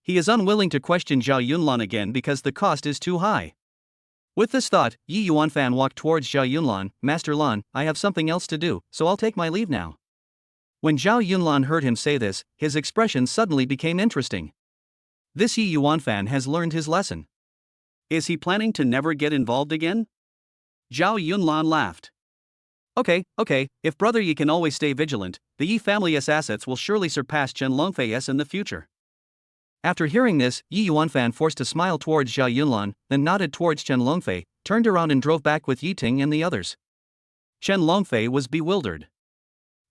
Speaker 1: He is unwilling to question Zhao Yunlan again because the cost is too high. With this thought, Yi Yuanfan walked towards Zhao Yunlan. Master Lan, I have something else to do, so I'll take my leave now. When Zhao Yunlan heard him say this, his expression suddenly became interesting. This Yi Yuanfan has learned his lesson. Is he planning to never get involved again? Zhao Yunlan laughed. Okay, if Brother Yi can always stay vigilant, the Yi family's assets will surely surpass Chen Longfei's in the future. After hearing this, Yi Yuanfan forced a smile towards Zhao Yunlan, then nodded towards Chen Longfei, turned around and drove back with Yi Ting and the others. Chen Longfei was bewildered.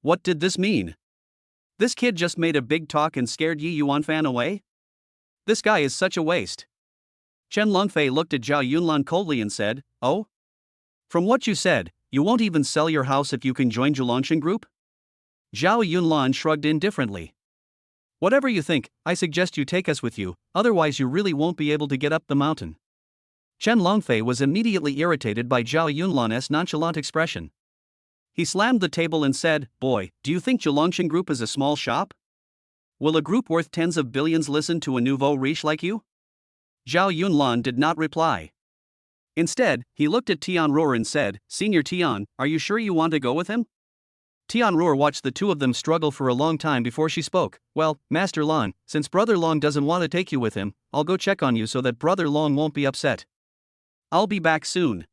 Speaker 1: What did this mean? This kid just made a big talk and scared Yi Yuanfan away? This guy is such a waste. Chen Longfei looked at Zhao Yunlan coldly and said, Oh? From what you said, you won't even sell your house if you can join Jilongshan Group? Zhao Yunlan shrugged indifferently. Whatever you think, I suggest you take us with you, otherwise you really won't be able to get up the mountain. Chen Longfei was immediately irritated by Zhao Yunlan's nonchalant expression. He slammed the table and said, Boy, do you think Jilongshan Group is a small shop? Will a group worth tens of billions listen to a nouveau riche like you? Zhao Yunlan did not reply. Instead, he looked at Tianruo and said, Senior Tian, are you sure you want to go with him? Tianruo watched the two of them struggle for a long time before she spoke. Well, Master Lan, since Brother Long doesn't want to take you with him, I'll go check on you so that Brother Long won't be upset. I'll be back soon.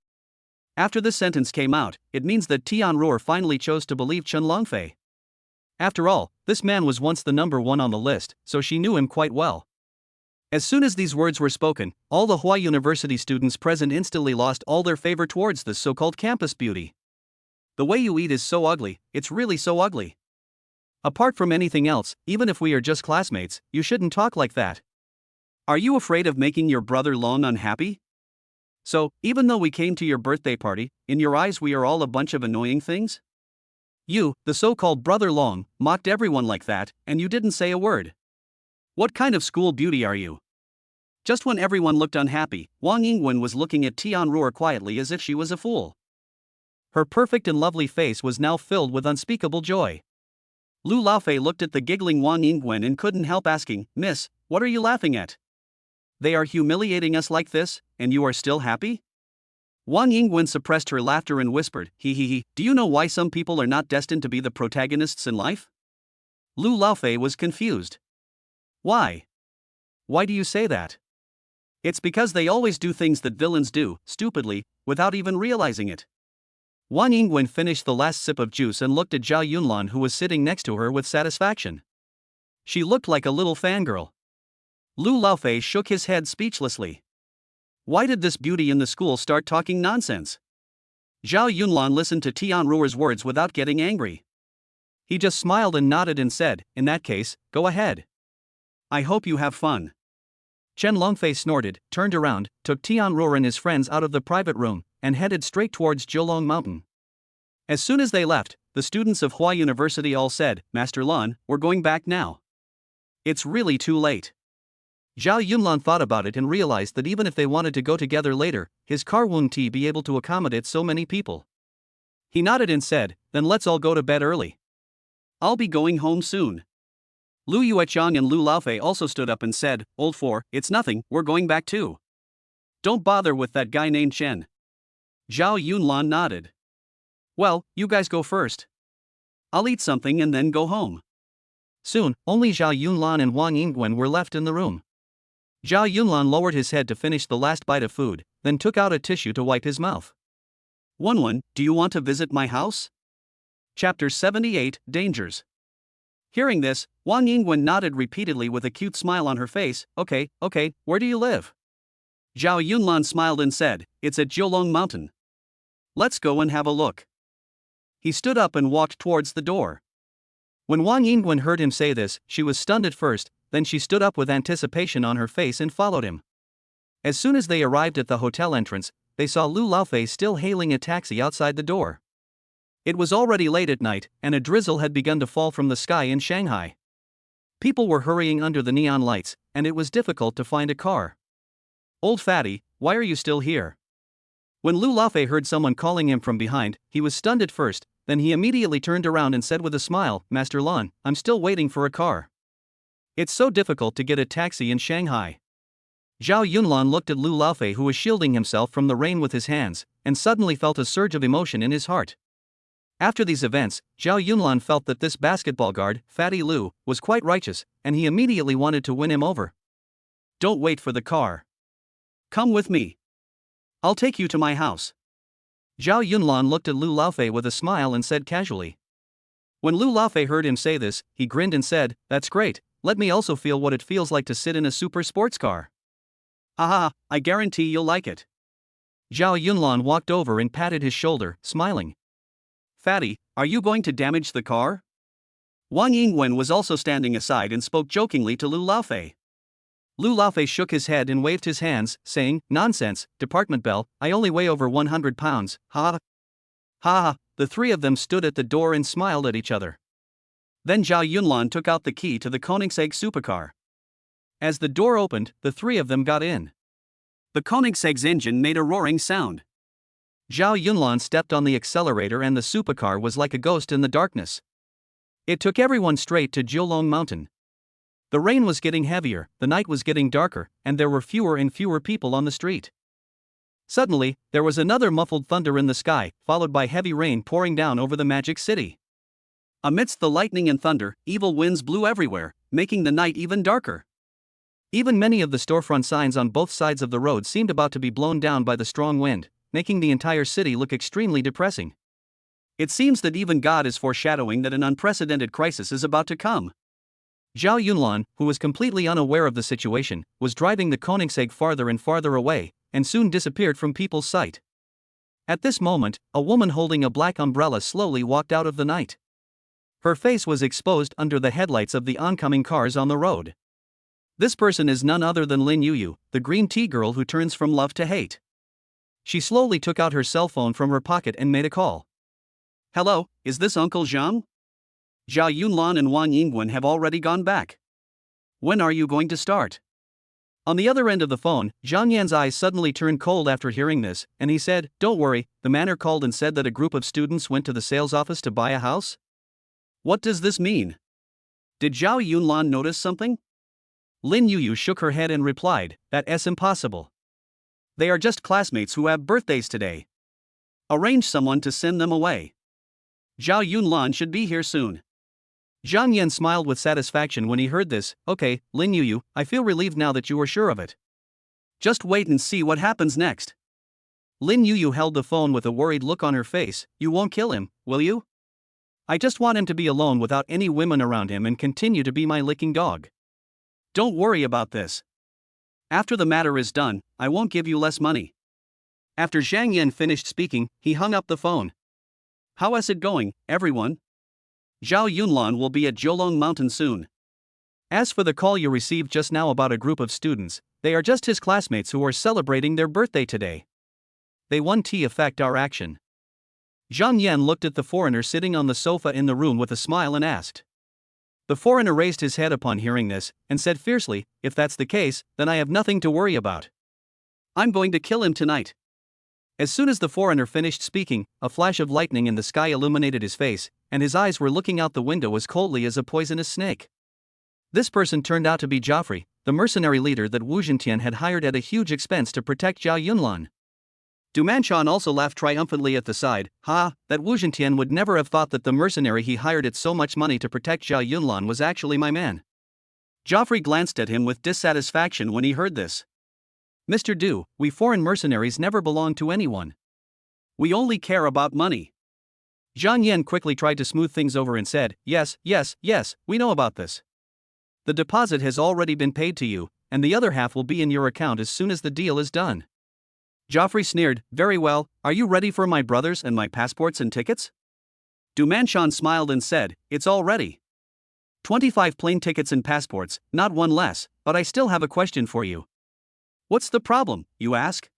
Speaker 1: After this sentence came out, it means that Tianruo finally chose to believe Chen Longfei. After all, this man was once the number one on the list, so she knew him quite well. As soon as these words were spoken, all the Hua University students present instantly lost all their favor towards this so-called campus beauty. The way you eat is so ugly, it's really so ugly. Apart from anything else, even if we are just classmates, you shouldn't talk like that. Are you afraid of making your brother Long unhappy? So, even though we came to your birthday party, in your eyes we are all a bunch of annoying things? You, the so-called Brother Long, mocked everyone like that, and you didn't say a word. What kind of school beauty are you? Just when everyone looked unhappy, Wang Yingwen was looking at Tianruo quietly as if she was a fool. Her perfect and lovely face was now filled with unspeakable joy. Lu Laofei looked at the giggling Wang Yingwen and couldn't help asking, Miss, what are you laughing at? They are humiliating us like this, and you are still happy? Wang Yingwen suppressed her laughter and whispered, He, do you know why some people are not destined to be the protagonists in life? Lu Laofei was confused. Why? Why do you say that? It's because they always do things that villains do, stupidly, without even realizing it. Wang Yingwen finished the last sip of juice and looked at Zhao Yunlan, who was sitting next to her, with satisfaction. She looked like a little fangirl. Lu Laofei shook his head speechlessly. Why did this beauty in the school start talking nonsense? Zhao Yunlan listened to Tianruo's words without getting angry. He just smiled and nodded and said, In that case, go ahead. I hope you have fun. Chen Longfei snorted, turned around, took Tianruo and his friends out of the private room, and headed straight towards Jiulong Mountain. As soon as they left, the students of Hua University all said, Master Lan, we're going back now. It's really too late. Zhao Yunlan thought about it and realized that even if they wanted to go together later, his car wouldn't be able to accommodate so many people. He nodded and said, then let's all go to bed early. I'll be going home soon. Lu Yuechang and Lu Laofei also stood up and said, Old Four, it's nothing, we're going back too. Don't bother with that guy named Chen. Zhao Yunlan nodded. Well, you guys go first. I'll eat something and then go home. Soon, only Zhao Yunlan and Wang Yingwen were left in the room. Zhao Yunlan lowered his head to finish the last bite of food, then took out a tissue to wipe his mouth. Wenwen, do you want to visit my house? Chapter 78, Dangers. Hearing this, Wang Yingwen nodded repeatedly with a cute smile on her face. Okay, where do you live? Zhao Yunlan smiled and said, it's at Jiulong Mountain. Let's go and have a look. He stood up and walked towards the door. When Wang Yingwen heard him say this, she was stunned at first, then she stood up with anticipation on her face and followed him. As soon as they arrived at the hotel entrance, they saw Lu Laofei still hailing a taxi outside the door. It was already late at night, and a drizzle had begun to fall from the sky in Shanghai. People were hurrying under the neon lights, and it was difficult to find a car. Old fatty, why are you still here? When Lu Laofei heard someone calling him from behind, he was stunned at first, then he immediately turned around and said with a smile, Master Lan, I'm still waiting for a car. It's so difficult to get a taxi in Shanghai. Zhao Yunlan looked at Lu Laofei, who was shielding himself from the rain with his hands, and suddenly felt a surge of emotion in his heart. After these events, Zhao Yunlan felt that this basketball guard, Fatty Lu, was quite righteous, and he immediately wanted to win him over. Don't wait for the car. Come with me. I'll take you to my house. Zhao Yunlan looked at Lu Laofei with a smile and said casually. When Lu Laofei heard him say this, he grinned and said, that's great, let me also feel what it feels like to sit in a super sports car. Haha, I guarantee you'll like it. Zhao Yunlan walked over and patted his shoulder, smiling. Fatty, are you going to damage the car? Wang Yingwen was also standing aside and spoke jokingly to Lu Laofei. Lu Laofei shook his head and waved his hands, saying, nonsense, department bell, I only weigh over 100 pounds, ha. Ha. The three of them stood at the door and smiled at each other. Then Zhao Yunlan took out the key to the Koenigsegg supercar. As the door opened, the three of them got in. The Koenigsegg's engine made a roaring sound. Zhao Yunlan stepped on the accelerator and the supercar was like a ghost in the darkness. It took everyone straight to Jiulong Mountain. The rain was getting heavier, the night was getting darker, and there were fewer and fewer people on the street. Suddenly, there was another muffled thunder in the sky, followed by heavy rain pouring down over the magic city. Amidst the lightning and thunder, evil winds blew everywhere, making the night even darker. Even many of the storefront signs on both sides of the road seemed about to be blown down by the strong wind, making the entire city look extremely depressing. It seems that even God is foreshadowing that an unprecedented crisis is about to come. Zhao Yunlan, who was completely unaware of the situation, was driving the Koenigsegg farther and farther away, and soon disappeared from people's sight. At this moment, a woman holding a black umbrella slowly walked out of the night. Her face was exposed under the headlights of the oncoming cars on the road. This person is none other than Lin Yuyu, the green tea girl who turns from love to hate. She slowly took out her cell phone from her pocket and made a call. Hello, is this Uncle Zhang? Zhao Yunlan and Wang Yingwen have already gone back. When are you going to start? On the other end of the phone, Zhang Yan's eyes suddenly turned cold after hearing this, and he said, don't worry, the manor called and said that a group of students went to the sales office to buy a house? What does this mean? Did Zhao Yunlan notice something? Lin Yuyu shook her head and replied, that's impossible. They are just classmates who have birthdays today. Arrange someone to send them away. Zhao Yunlan should be here soon. Zhang Yan smiled with satisfaction when he heard this. Okay, Lin Yuyu, I feel relieved now that you are sure of it. Just wait and see what happens next. Lin Yuyu held the phone with a worried look on her face. You won't kill him, will you? I just want him to be alone without any women around him and continue to be my licking dog. Don't worry about this. After the matter is done, I won't give you less money. After Zhang Yan finished speaking, he hung up the phone. How is it going, everyone? Zhao Yunlan will be at Jiulong Mountain soon. As for the call you received just now about a group of students, they are just his classmates who are celebrating their birthday today. They won't affect our action. Zhang Yan looked at the foreigner sitting on the sofa in the room with a smile and asked. The foreigner raised his head upon hearing this, and said fiercely, "If that's the case, then I have nothing to worry about. I'm going to kill him tonight." As soon as the foreigner finished speaking, a flash of lightning in the sky illuminated his face, and his eyes were looking out the window as coldly as a poisonous snake. This person turned out to be Joffrey, the mercenary leader that Wu Zhentian had hired at a huge expense to protect Zhao Yunlan. Du Manchon also laughed triumphantly at the side. That Wu Zhentian would never have thought that the mercenary he hired at so much money to protect Zhao Yunlan was actually my man. Joffrey glanced at him with dissatisfaction when he heard this. "Mr. Du, we foreign mercenaries never belong to anyone. We only care about money." Zhang Yan quickly tried to smooth things over and said, yes, we know about this. The deposit has already been paid to you, and the other half will be in your account as soon as the deal is done. Joffrey sneered, "Very well, are you ready for my brothers and my passports and tickets?" Du Manchon smiled and said, "It's all ready. 25 plane tickets and passports, not one less, but I still have a question for you." "What's the problem, you ask?"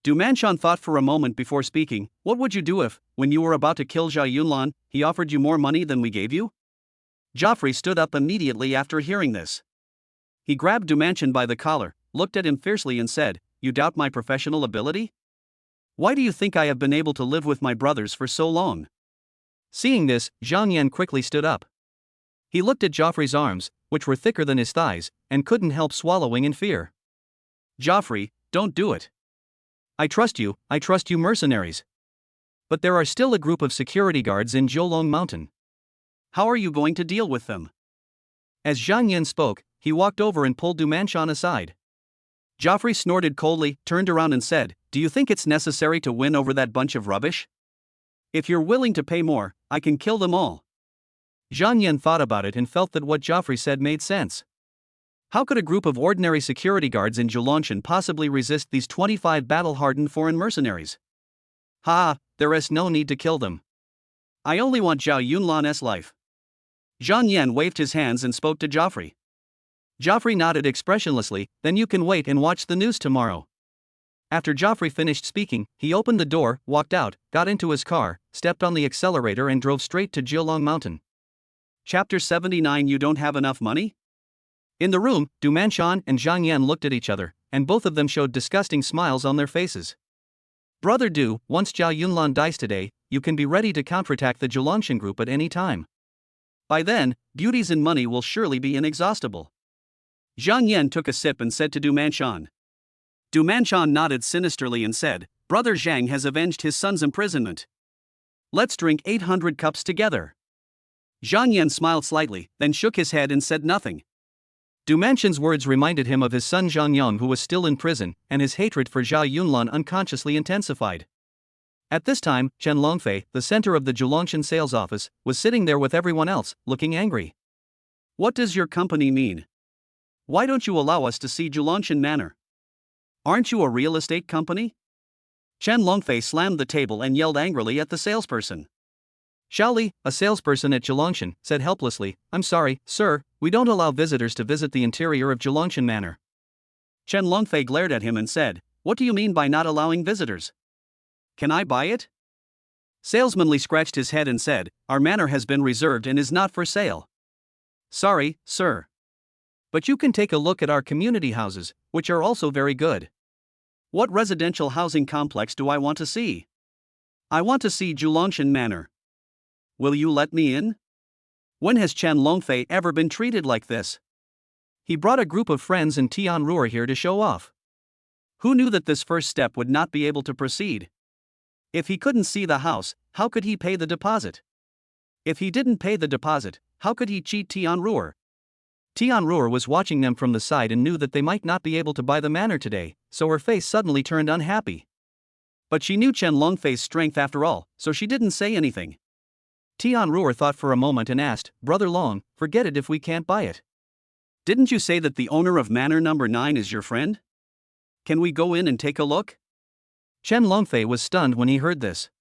Speaker 1: Du Manchon thought for a moment before speaking. "What would you do if, when you were about to kill Zhao Yunlan, he offered you more money than we gave you?" Joffrey stood up immediately after hearing this. He grabbed Du Manchon by the collar, looked at him fiercely and said, "You doubt my professional ability? Why do you think I have been able to live with my brothers for so long?" Seeing this, Zhang Yan quickly stood up. He looked at Joffrey's arms, which were thicker than his thighs, and couldn't help swallowing in fear. "Joffrey, don't do it. I trust you mercenaries. But there are still a group of security guards in Jiulong Mountain. How are you going to deal with them?" As Zhang Yan spoke, he walked over and pulled Du Manchon aside. Joffrey snorted coldly, turned around and said, "Do you think it's necessary to win over that bunch of rubbish? If you're willing to pay more, I can kill them all." Zhang Yan thought about it and felt that what Joffrey said made sense. How could a group of ordinary security guards in Jiulongchen possibly resist these 25 battle-hardened foreign mercenaries? There is no need to kill them. I only want Zhao Yunlan's life. Zhang Yan waved his hands and spoke to Joffrey. Joffrey nodded expressionlessly. "Then you can wait and watch the news tomorrow." After Joffrey finished speaking, he opened the door, walked out, got into his car, stepped on the accelerator and drove straight to Jiulong Mountain. Chapter 79. You don't have enough money? In the room, Du Manchon and Zhang Yan looked at each other, and both of them showed disgusting smiles on their faces. "Brother Du, once Zhao Yunlan dies today, you can be ready to counterattack the Jiulongchen group at any time. By then, beauties and money will surely be inexhaustible." Zhang Yan took a sip and said to Du Manchon. Du Manchon nodded sinisterly and said, "Brother Zhang has avenged his son's imprisonment. Let's drink 800 cups together." Zhang Yan smiled slightly, then shook his head and said nothing. Du Manchon's words reminded him of his son Zhang Yang, who was still in prison, and his hatred for Zhao Yunlan unconsciously intensified. At this time, Chen Longfei, the center of the Jiulongchen sales office, was sitting there with everyone else, looking angry. "What does your company mean? Why don't you allow us to see Jiulongchen Manor? Aren't you a real estate company?" Chen Longfei slammed the table and yelled angrily at the salesperson. Xiaoli, a salesperson at Jiulongchen, said helplessly, "I'm sorry, sir, we don't allow visitors to visit the interior of Jiulongchen Manor." Chen Longfei glared at him and said, "What do you mean by not allowing visitors? Can I buy it?" Salesman Li scratched his head and said, "Our manor has been reserved and is not for sale." "Sorry, sir. But you can take a look at our community houses, which are also very good." "What residential housing complex do I want to see?" "I want to see Jiulongchen Manor." "Will you let me in?" When has Chen Longfei ever been treated like this? He brought a group of friends and Tian Ruer here to show off. Who knew that this first step would not be able to proceed? If he couldn't see the house, how could he pay the deposit? If he didn't pay the deposit, how could he cheat Tian Ruer? Tian Ruer was watching them from the side and knew that they might not be able to buy the manor today, so her face suddenly turned unhappy. But she knew Chen Longfei's strength after all, so she didn't say anything. Tian Ruer thought for a moment and asked, "Brother Long, forget it if we can't buy it. Didn't you say that the owner of Manor Number 9 is your friend? Can we go in and take a look?" Chen Longfei was stunned when he heard this.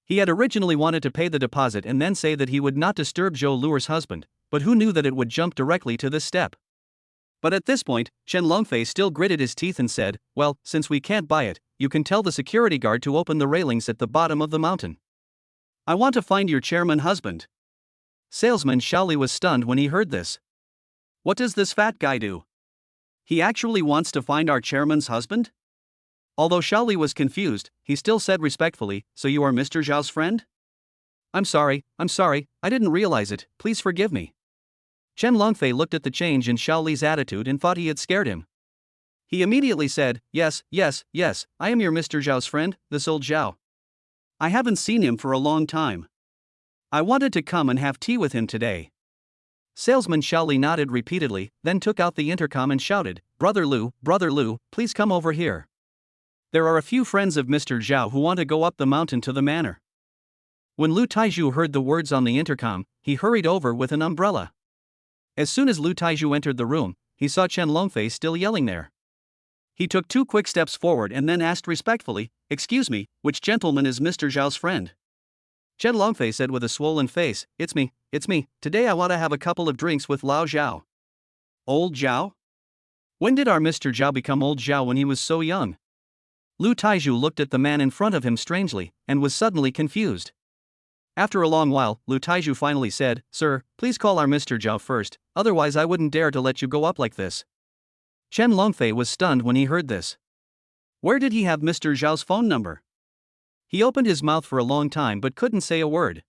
Speaker 1: He had originally wanted to pay the deposit and then say that he would not disturb Zhou Luer's husband, but who knew that it would jump directly to this step? But at this point, Chen Longfei still gritted his teeth and said, "Well, since we can't buy it, you can tell the security guard to open the railings at the bottom of the mountain. I want to find your chairman husband." Salesman Xiaoli was stunned when he heard this. What does this fat guy do? He actually wants to find our chairman's husband? Although Xiaoli was confused, he still said respectfully, so you are Mr. Zhao's friend? I'm sorry, I didn't realize it, please forgive me. Chen Longfei looked at the change in Xiaoli's attitude and thought he had scared him. He immediately said, yes, I am your Mr. Zhao's friend, this old Zhao. I haven't seen him for a long time. I wanted to come and have tea with him today. Salesman Xiaoli nodded repeatedly, then took out the intercom and shouted, Brother Lu, please come over here. There are a few friends of Mr. Zhao who want to go up the mountain to the manor. When Lu Taizhu heard the words on the intercom, he hurried over with an umbrella. As soon as Lu Taizhu entered the room, he saw Chen Longfei still yelling there. He took 2 quick steps forward and then asked respectfully, Excuse me, which gentleman is Mr. Zhao's friend? Chen Longfei said with a swollen face, It's me. Today I want to have a couple of drinks with Lao Zhao. Old Zhao? When did our Mr. Zhao become old Zhao when he was so young? Lu Taizhu looked at the man in front of him strangely, and was suddenly confused. After a long while, Lu Taizhu finally said, Sir, please call our Mr. Zhao first, otherwise I wouldn't dare to let you go up like this. Chen Longfei was stunned when he heard this. Where did he have Mr. Zhao's phone number? He opened his mouth for a long time but couldn't say a word.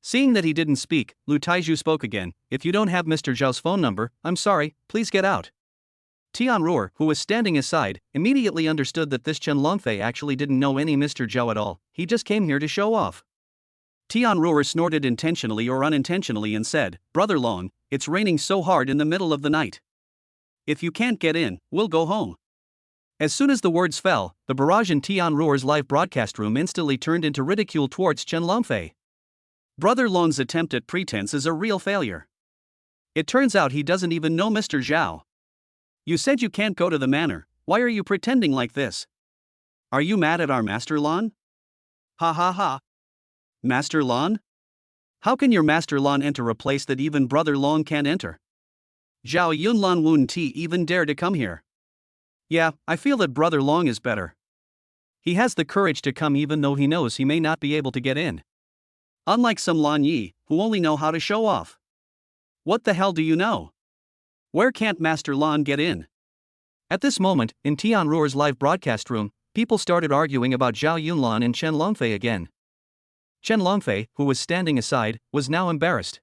Speaker 1: Seeing that he didn't speak, Lu Taizhu spoke again, If you don't have Mr. Zhao's phone number, I'm sorry, please get out. Tianruo, who was standing aside, immediately understood that this Chen Longfei actually didn't know any Mr. Zhao at all, he just came here to show off. Tianruo snorted intentionally or unintentionally and said, Brother Long, it's raining so hard in the middle of the night. If you can't get in, we'll go home. As soon as the words fell, the barrage in Tianruo's live broadcast room instantly turned into ridicule towards Chen Longfei. Brother Long's attempt at pretense is a real failure. It turns out he doesn't even know Mr. Zhao. You said you can't go to the manor, why are you pretending like this? Are you mad at our Master Lan? Ha ha ha. Master Lan? How can your Master Lan enter a place that even Brother Long can't enter? Zhao Yunlan Wun Ti even dare to come here. Yeah, I feel that Brother Long is better. He has the courage to come even though he knows he may not be able to get in. Unlike some Lan Yi, who only know how to show off. What the hell do you know? Where can't Master Lan get in? At this moment, in Tianruo's live broadcast room, people started arguing about Zhao Yunlan and Chen Longfei again. Chen Longfei, who was standing aside, was now embarrassed.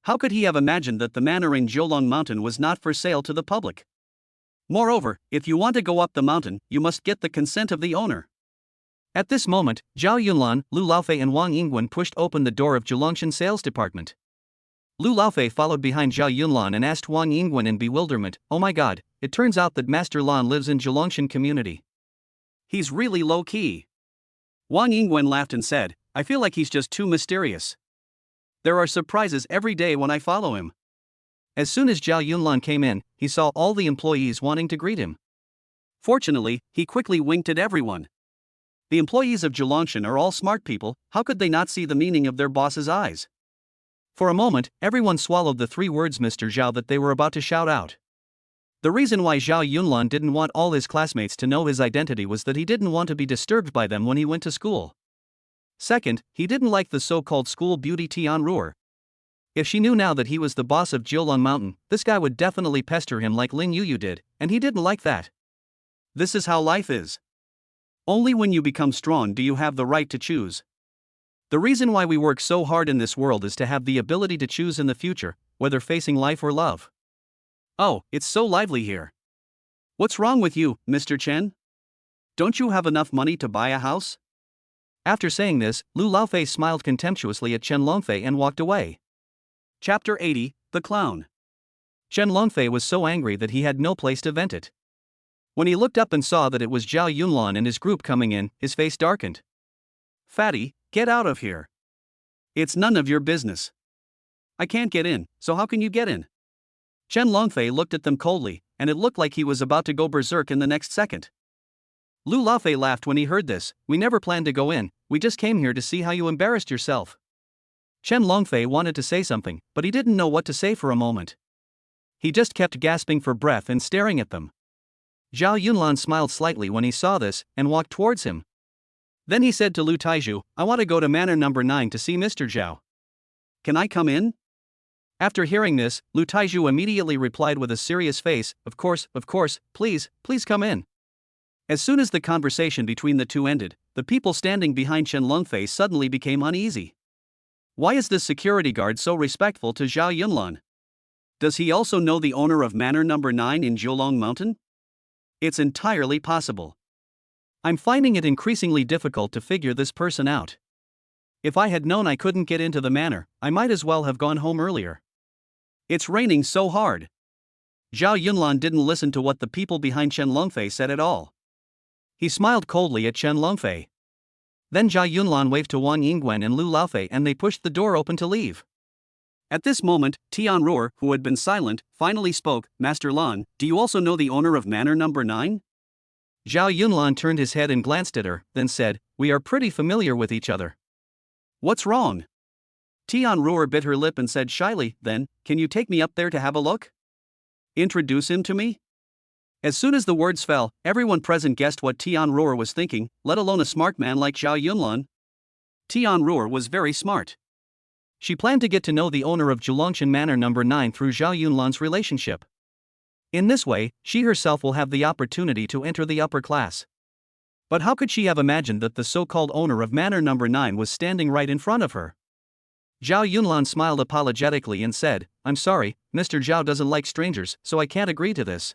Speaker 1: How could he have imagined that the manor in Jiulong Mountain was not for sale to the public? Moreover, if you want to go up the mountain, you must get the consent of the owner. At this moment, Zhao Yunlan, Lu Laofei and Wang Yingwen pushed open the door of Jilongshan sales department. Lu Laofei followed behind Zhao Yunlan and asked Wang Yingwen in bewilderment, Oh my god, it turns out that Master Lan lives in Jilongshan community. He's really low-key. Wang Yingwen laughed and said, I feel like he's just too mysterious. There are surprises every day when I follow him. As soon as Zhao Yunlan came in, he saw all the employees wanting to greet him. Fortunately, he quickly winked at everyone. The employees of Jilongshan are all smart people, how could they not see the meaning of their boss's eyes? For a moment, everyone swallowed the 3 words Mr. Zhao that they were about to shout out. The reason why Zhao Yunlan didn't want all his classmates to know his identity was that he didn't want to be disturbed by them when he went to school. Second, he didn't like the so-called school beauty Tianruo. If she knew now that he was the boss of Jiulong Mountain, this guy would definitely pester him like Lin Yuyu did, and he didn't like that. This is how life is. Only when you become strong do you have the right to choose. The reason why we work so hard in this world is to have the ability to choose in the future, whether facing life or love. Oh, it's so lively here. What's wrong with you, Mr. Chen? Don't you have enough money to buy a house? After saying this, Lu Laofei smiled contemptuously at Chen Longfei and walked away. Chapter 80, The Clown. Chen Longfei was so angry that he had no place to vent it. When he looked up and saw that it was Zhao Yunlan and his group coming in, his face darkened. Fatty, get out of here. It's none of your business. I can't get in, so how can you get in? Chen Longfei looked at them coldly, and it looked like he was about to go berserk in the next second. Lu Laofei laughed when he heard this, We never planned to go in, we just came here to see how you embarrassed yourself. Chen Longfei wanted to say something, but he didn't know what to say for a moment. He just kept gasping for breath and staring at them. Zhao Yunlan smiled slightly when he saw this, and walked towards him. Then he said to Lu Taizhu, I want to go to manor number 9 to see Mr. Zhao. Can I come in? After hearing this, Lu Taiju immediately replied with a serious face, of course, please come in. As soon as the conversation between the two ended, the people standing behind Chen Longfei suddenly became uneasy. Why is this security guard so respectful to Zhao Yunlan? Does he also know the owner of Manor Number 9 in Jiulong Mountain? It's entirely possible. I'm finding it increasingly difficult to figure this person out. If I had known I couldn't get into the manor, I might as well have gone home earlier. It's raining so hard. Zhao Yunlan didn't listen to what the people behind Chen Longfei said at all. He smiled coldly at Chen Longfei. Then Zhao Yunlan waved to Wang Yingguan and Lu Laofei and they pushed the door open to leave. At this moment, Tianruo, who had been silent, finally spoke, Master Lan, do you also know the owner of Manor Number 9? Zhao Yunlan turned his head and glanced at her, then said, we are pretty familiar with each other. What's wrong? Tianruo bit her lip and said shyly, then, can you take me up there to have a look? Introduce him to me? As soon as the words fell, everyone present guessed what Tianruo was thinking, let alone a smart man like Zhao Yunlan. Tianruo was very smart. She planned to get to know the owner of Jilongshan Manor Number 9 through Zhao Yunlan's relationship. In this way, she herself will have the opportunity to enter the upper class. But how could she have imagined that the so-called owner of Manor Number 9 was standing right in front of her? Zhao Yunlan smiled apologetically and said, I'm sorry, Mr. Zhao doesn't like strangers, so I can't agree to this.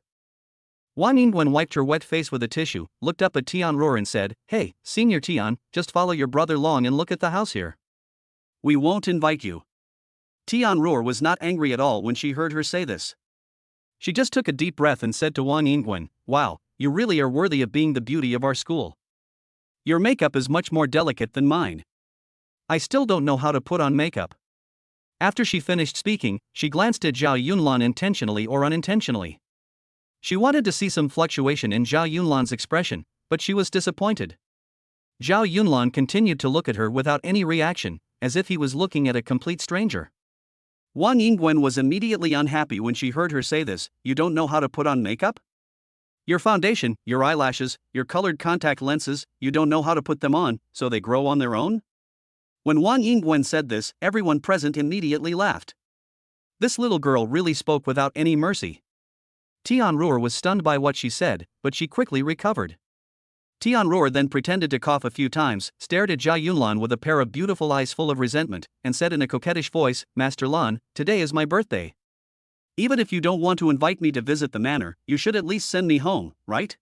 Speaker 1: Wang Yingguan wiped her wet face with a tissue, looked up at Tianruo and said, hey, Senior Tian, just follow your brother Long and look at the house here. We won't invite you. Tianruo was not angry at all when she heard her say this. She just took a deep breath and said to Wang Yingguan, wow, you really are worthy of being the beauty of our school. Your makeup is much more delicate than mine. I still don't know how to put on makeup. After she finished speaking, she glanced at Zhao Yunlan intentionally or unintentionally. She wanted to see some fluctuation in Zhao Yunlan's expression, but she was disappointed. Zhao Yunlan continued to look at her without any reaction, as if he was looking at a complete stranger. Wang Yingguan was immediately unhappy when she heard her say this, you don't know how to put on makeup? Your foundation, your eyelashes, your colored contact lenses, you don't know how to put them on, so they grow on their own? When Wang Yingguan said this, everyone present immediately laughed. This little girl really spoke without any mercy. Tianruo was stunned by what she said, but she quickly recovered. Tianruo then pretended to cough a few times, stared at Zhao Yunlan with a pair of beautiful eyes full of resentment, and said in a coquettish voice, Master Lan, today is my birthday. Even if you don't want to invite me to visit the manor, you should at least send me home, right?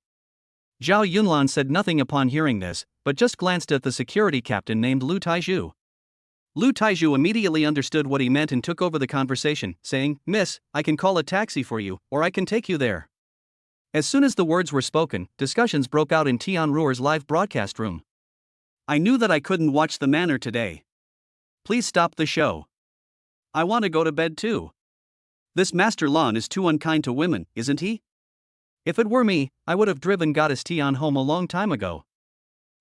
Speaker 1: Zhao Yunlan said nothing upon hearing this, but just glanced at the security captain named Lu Taiju. Lu Taiju immediately understood what he meant and took over the conversation, saying, Miss, I can call a taxi for you, or I can take you there. As soon as the words were spoken, discussions broke out in Tianruo's live broadcast room. I knew that I couldn't watch the manor today. Please stop the show. I want to go to bed too. This Master Lan is too unkind to women, isn't he? If it were me, I would have driven Goddess Tian home a long time ago.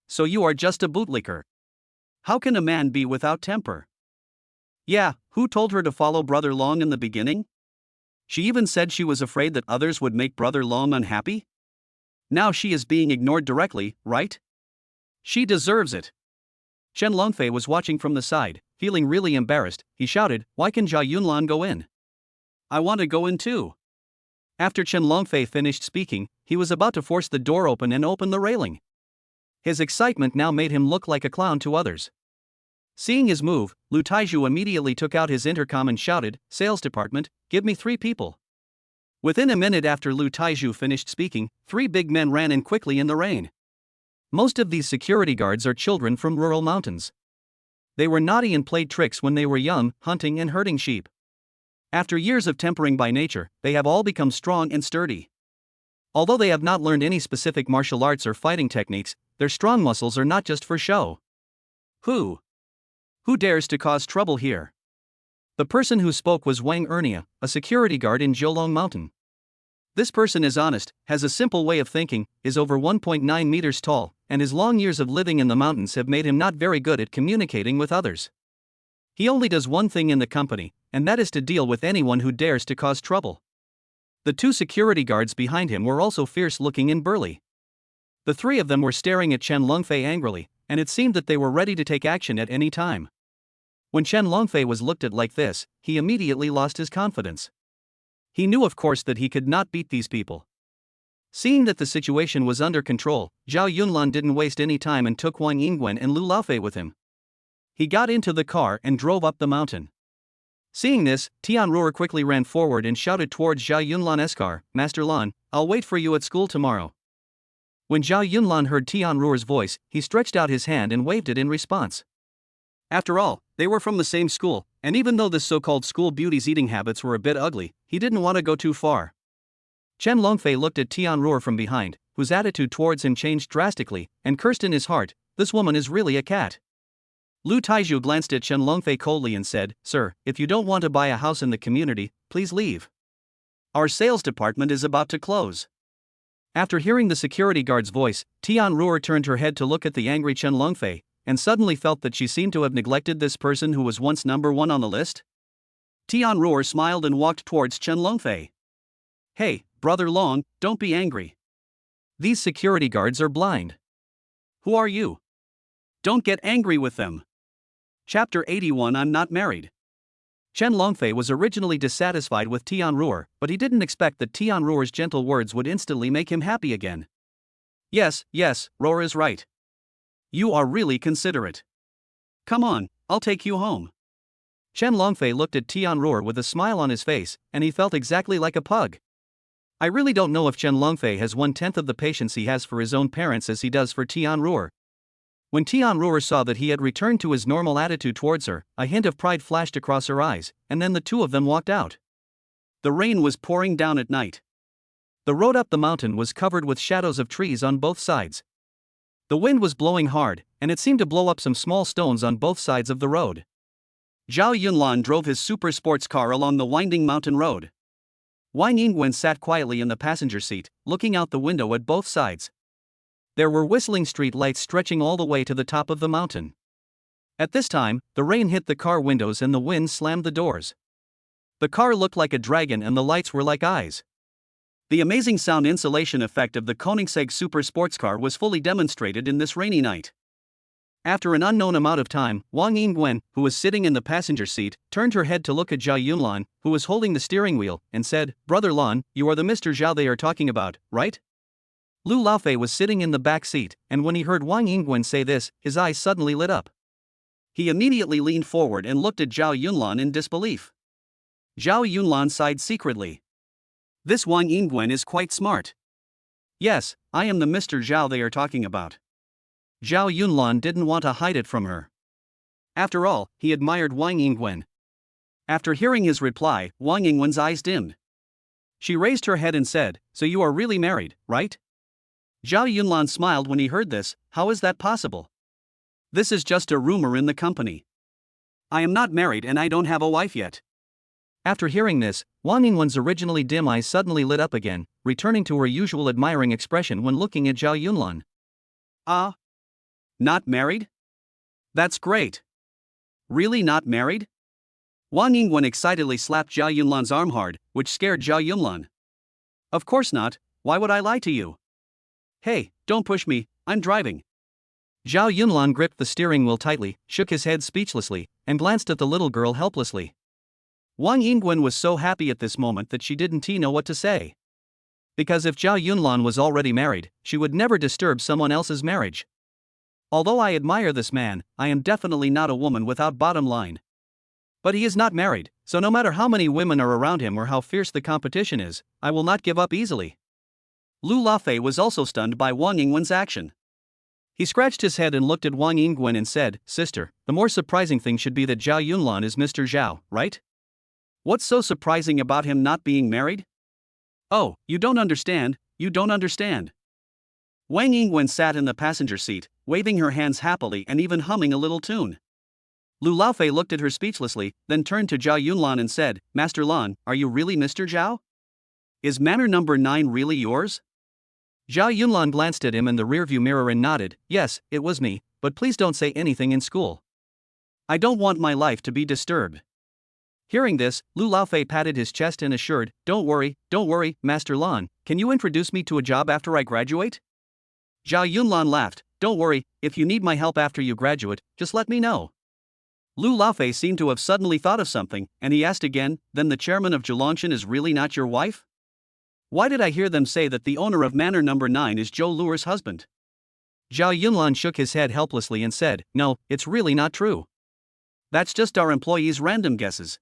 Speaker 1: So you are just a bootlicker. How can a man be without temper? Yeah, who told her to follow Brother Long in the beginning? She even said she was afraid that others would make Brother Long unhappy? Now she is being ignored directly, right? She deserves it. Chen Longfei was watching from the side, feeling really embarrassed. He shouted, why can Zhao Yunlan go in? I want to go in too. After Chen Longfei finished speaking, he was about to force the door open and open the railing. His excitement now made him look like a clown to others. Seeing his move, Lu Taiju immediately took out his intercom and shouted, Sales department, give me 3 people. Within a minute after Lu Taiju finished speaking, 3 big men ran in quickly in the rain. Most of these security guards are children from rural mountains. They were naughty and played tricks when they were young, hunting and herding sheep. After years of tempering by nature, they have all become strong and sturdy. Although they have not learned any specific martial arts or fighting techniques, their strong muscles are not just for show. Who dares to cause trouble here? The person who spoke was Wang Ernia, a security guard in Jiulong Mountain. This person is honest, has a simple way of thinking, is over 1.9 meters tall, and his long years of living in the mountains have made him not very good at communicating with others. He only does one thing in the company, and that is to deal with anyone who dares to cause trouble. The 2 security guards behind him were also fierce-looking and burly. The 3 of them were staring at Chen Longfei angrily, and it seemed that they were ready to take action at any time. When Chen Longfei was looked at like this, he immediately lost his confidence. He knew of course that he could not beat these people. Seeing that the situation was under control, Zhao Yunlan didn't waste any time and took Wang Yingwen and Lu Laofei with him. He got into the car and drove up the mountain. Seeing this, Tianruo quickly ran forward and shouted towards Zhao Yunlan's car, "Master Lan, I'll wait for you at school tomorrow." When Zhao Yunlan heard Tianruo's voice, he stretched out his hand and waved it in response. After all, they were from the same school, and even though this so-called school beauty's eating habits were a bit ugly, he didn't want to go too far. Chen Longfei looked at Tianruo from behind, whose attitude towards him changed drastically, and cursed in his heart, "This woman is really a cat." Lu Taizhu glanced at Chen Longfei coldly and said, "Sir, if you don't want to buy a house in the community, please leave. Our sales department is about to close." After hearing the security guard's voice, Tianruo turned her head to look at the angry Chen Longfei, and suddenly felt that she seemed to have neglected this person who was once number one on the list. Tianruo smiled and walked towards Chen Longfei. "Hey, Brother Long, don't be angry. These security guards are blind. Who are you? Don't get angry with them." Chapter 81 I'm Not Married. Chen Longfei was originally dissatisfied with Tianruo, but he didn't expect that Tianruo's gentle words would instantly make him happy again. Yes, Roar is right. You are really considerate. Come on, I'll take you home." Chen Longfei looked at Tianruo with a smile on his face, and he felt exactly like a pug. I really don't know if Chen Longfei has 1/10 of the patience he has for his own parents as he does for Tianruo. When Tianruo saw that he had returned to his normal attitude towards her, a hint of pride flashed across her eyes, and then the two of them walked out. The rain was pouring down at night. The road up the mountain was covered with shadows of trees on both sides. The wind was blowing hard, and it seemed to blow up some small stones on both sides of the road. Zhao Yunlan drove his super sports car along the winding mountain road. Wang Yingwen sat quietly in the passenger seat, looking out the window at both sides. There were whistling street lights stretching all the way to the top of the mountain. At this time, the rain hit the car windows and the wind slammed the doors. The car looked like a dragon and the lights were like eyes. The amazing sound insulation effect of the Koenigsegg super sports car was fully demonstrated in this rainy night. After an unknown amount of time, Wang Yingwen, who was sitting in the passenger seat, turned her head to look at Zhao Yunlan, who was holding the steering wheel, and said, "Brother Lan, you are the Mr. Zhao they are talking about, right?" Lu Laofei was sitting in the back seat, and when he heard Wang Yingwen say this, his eyes suddenly lit up. He immediately leaned forward and looked at Zhao Yunlan in disbelief. Zhao Yunlan sighed secretly. This Wang Yingwen is quite smart. Yes, I am the Mr. Zhao they are talking about. Zhao Yunlan didn't want to hide it from her. After all, he admired Wang Yingwen. After hearing his reply, Wang Yingwen's eyes dimmed. She raised her head and said, "So you are really married, right?" Zhao Yunlan smiled when he heard this. "How is that possible? This is just a rumor in the company. I am not married and I don't have a wife yet." After hearing this, Wang Yingwen's originally dim eyes suddenly lit up again, returning to her usual admiring expression when looking at Zhao Yunlan. "Ah? Not married? That's great. Really not married?" Wang Yingwen excitedly slapped Zhao Yunlan's arm hard, which scared Zhao Yunlan. "Of course not, why would I lie to you? Hey, don't push me, I'm driving." Zhao Yunlan gripped the steering wheel tightly, shook his head speechlessly, and glanced at the little girl helplessly. Wang Yingwen was so happy at this moment that she didn't know what to say. Because if Zhao Yunlan was already married, she would never disturb someone else's marriage. Although I admire this man, I am definitely not a woman without bottom line. But he is not married, so no matter how many women are around him or how fierce the competition is, I will not give up easily. Lu Laofei was also stunned by Wang Yingwen's action. He scratched his head and looked at Wang Yingwen and said, "Sister, the more surprising thing should be that Zhao Yunlan is Mr. Zhao, right? What's so surprising about him not being married?" "Oh, you don't understand, you don't understand." Wang Yingwen sat in the passenger seat, waving her hands happily and even humming a little tune. Lu Laofei looked at her speechlessly, then turned to Zhao Yunlan and said, "Master Lan, are you really Mr. Zhao? Is manor number 9 really yours?" Zhao Yunlan glanced at him in the rearview mirror and nodded, "Yes, it was me, but please don't say anything in school. I don't want my life to be disturbed." Hearing this, Lu Laofei patted his chest and assured, don't worry, Master Lan, can you introduce me to a job after I graduate?" Zhao Yunlan laughed, "Don't worry, if you need my help after you graduate, just let me know." Lu Laofei seemed to have suddenly thought of something, and he asked again, then the chairman of Zhelongshan is really not your wife? Why did I hear them say that the owner of Manor Number 9 is Zhou Luer's husband? Zhao Yunlan shook his head helplessly and said, no, it's really not true. That's just our employees' random guesses.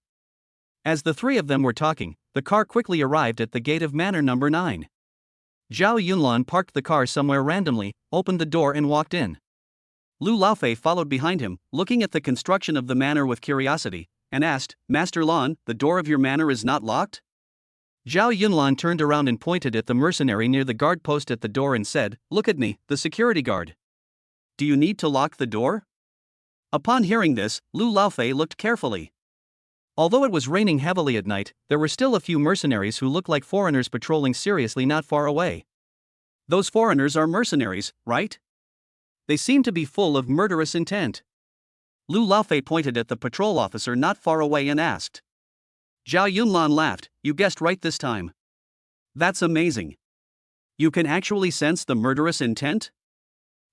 Speaker 1: As the three of them were talking, the car quickly arrived at the gate of Manor Number 9. Zhao Yunlan parked the car somewhere randomly, opened the door and walked in. Lu Laofei followed behind him, looking at the construction of the manor with curiosity, and asked, Master Lan, the door of your manor is not locked? Zhao Yunlan turned around and pointed at the mercenary near the guard post at the door and said, look at me, the security guard. Do you need to lock the door? Upon hearing this, Lu Laofei looked carefully. Although it was raining heavily at night, there were still a few mercenaries who looked like foreigners patrolling seriously not far away. Those foreigners are mercenaries, right? They seem to be full of murderous intent. Lu Laofei pointed at the patrol officer not far away and asked. Zhao Yunlan laughed, you guessed right this time. That's amazing. You can actually sense the murderous intent?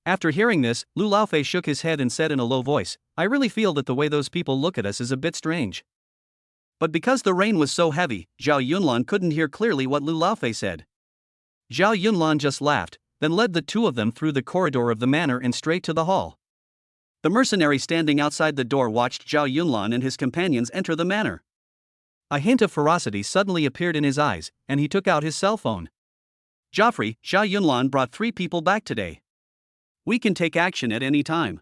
Speaker 1: After hearing this, Lu Laofei shook his head and said in a low voice, I really feel that the way those people look at us is a bit strange. But because the rain was so heavy, Zhao Yunlan couldn't hear clearly what Lu Laofei said. Zhao Yunlan just laughed, then led the two of them through the corridor of the manor and straight to the hall. The mercenary standing outside the door watched Zhao Yunlan and his companions enter the manor. A hint of ferocity suddenly appeared in his eyes, and he took out his cell phone. Joffrey, Zhao Yunlan brought 3 people back today. We can take action at any time.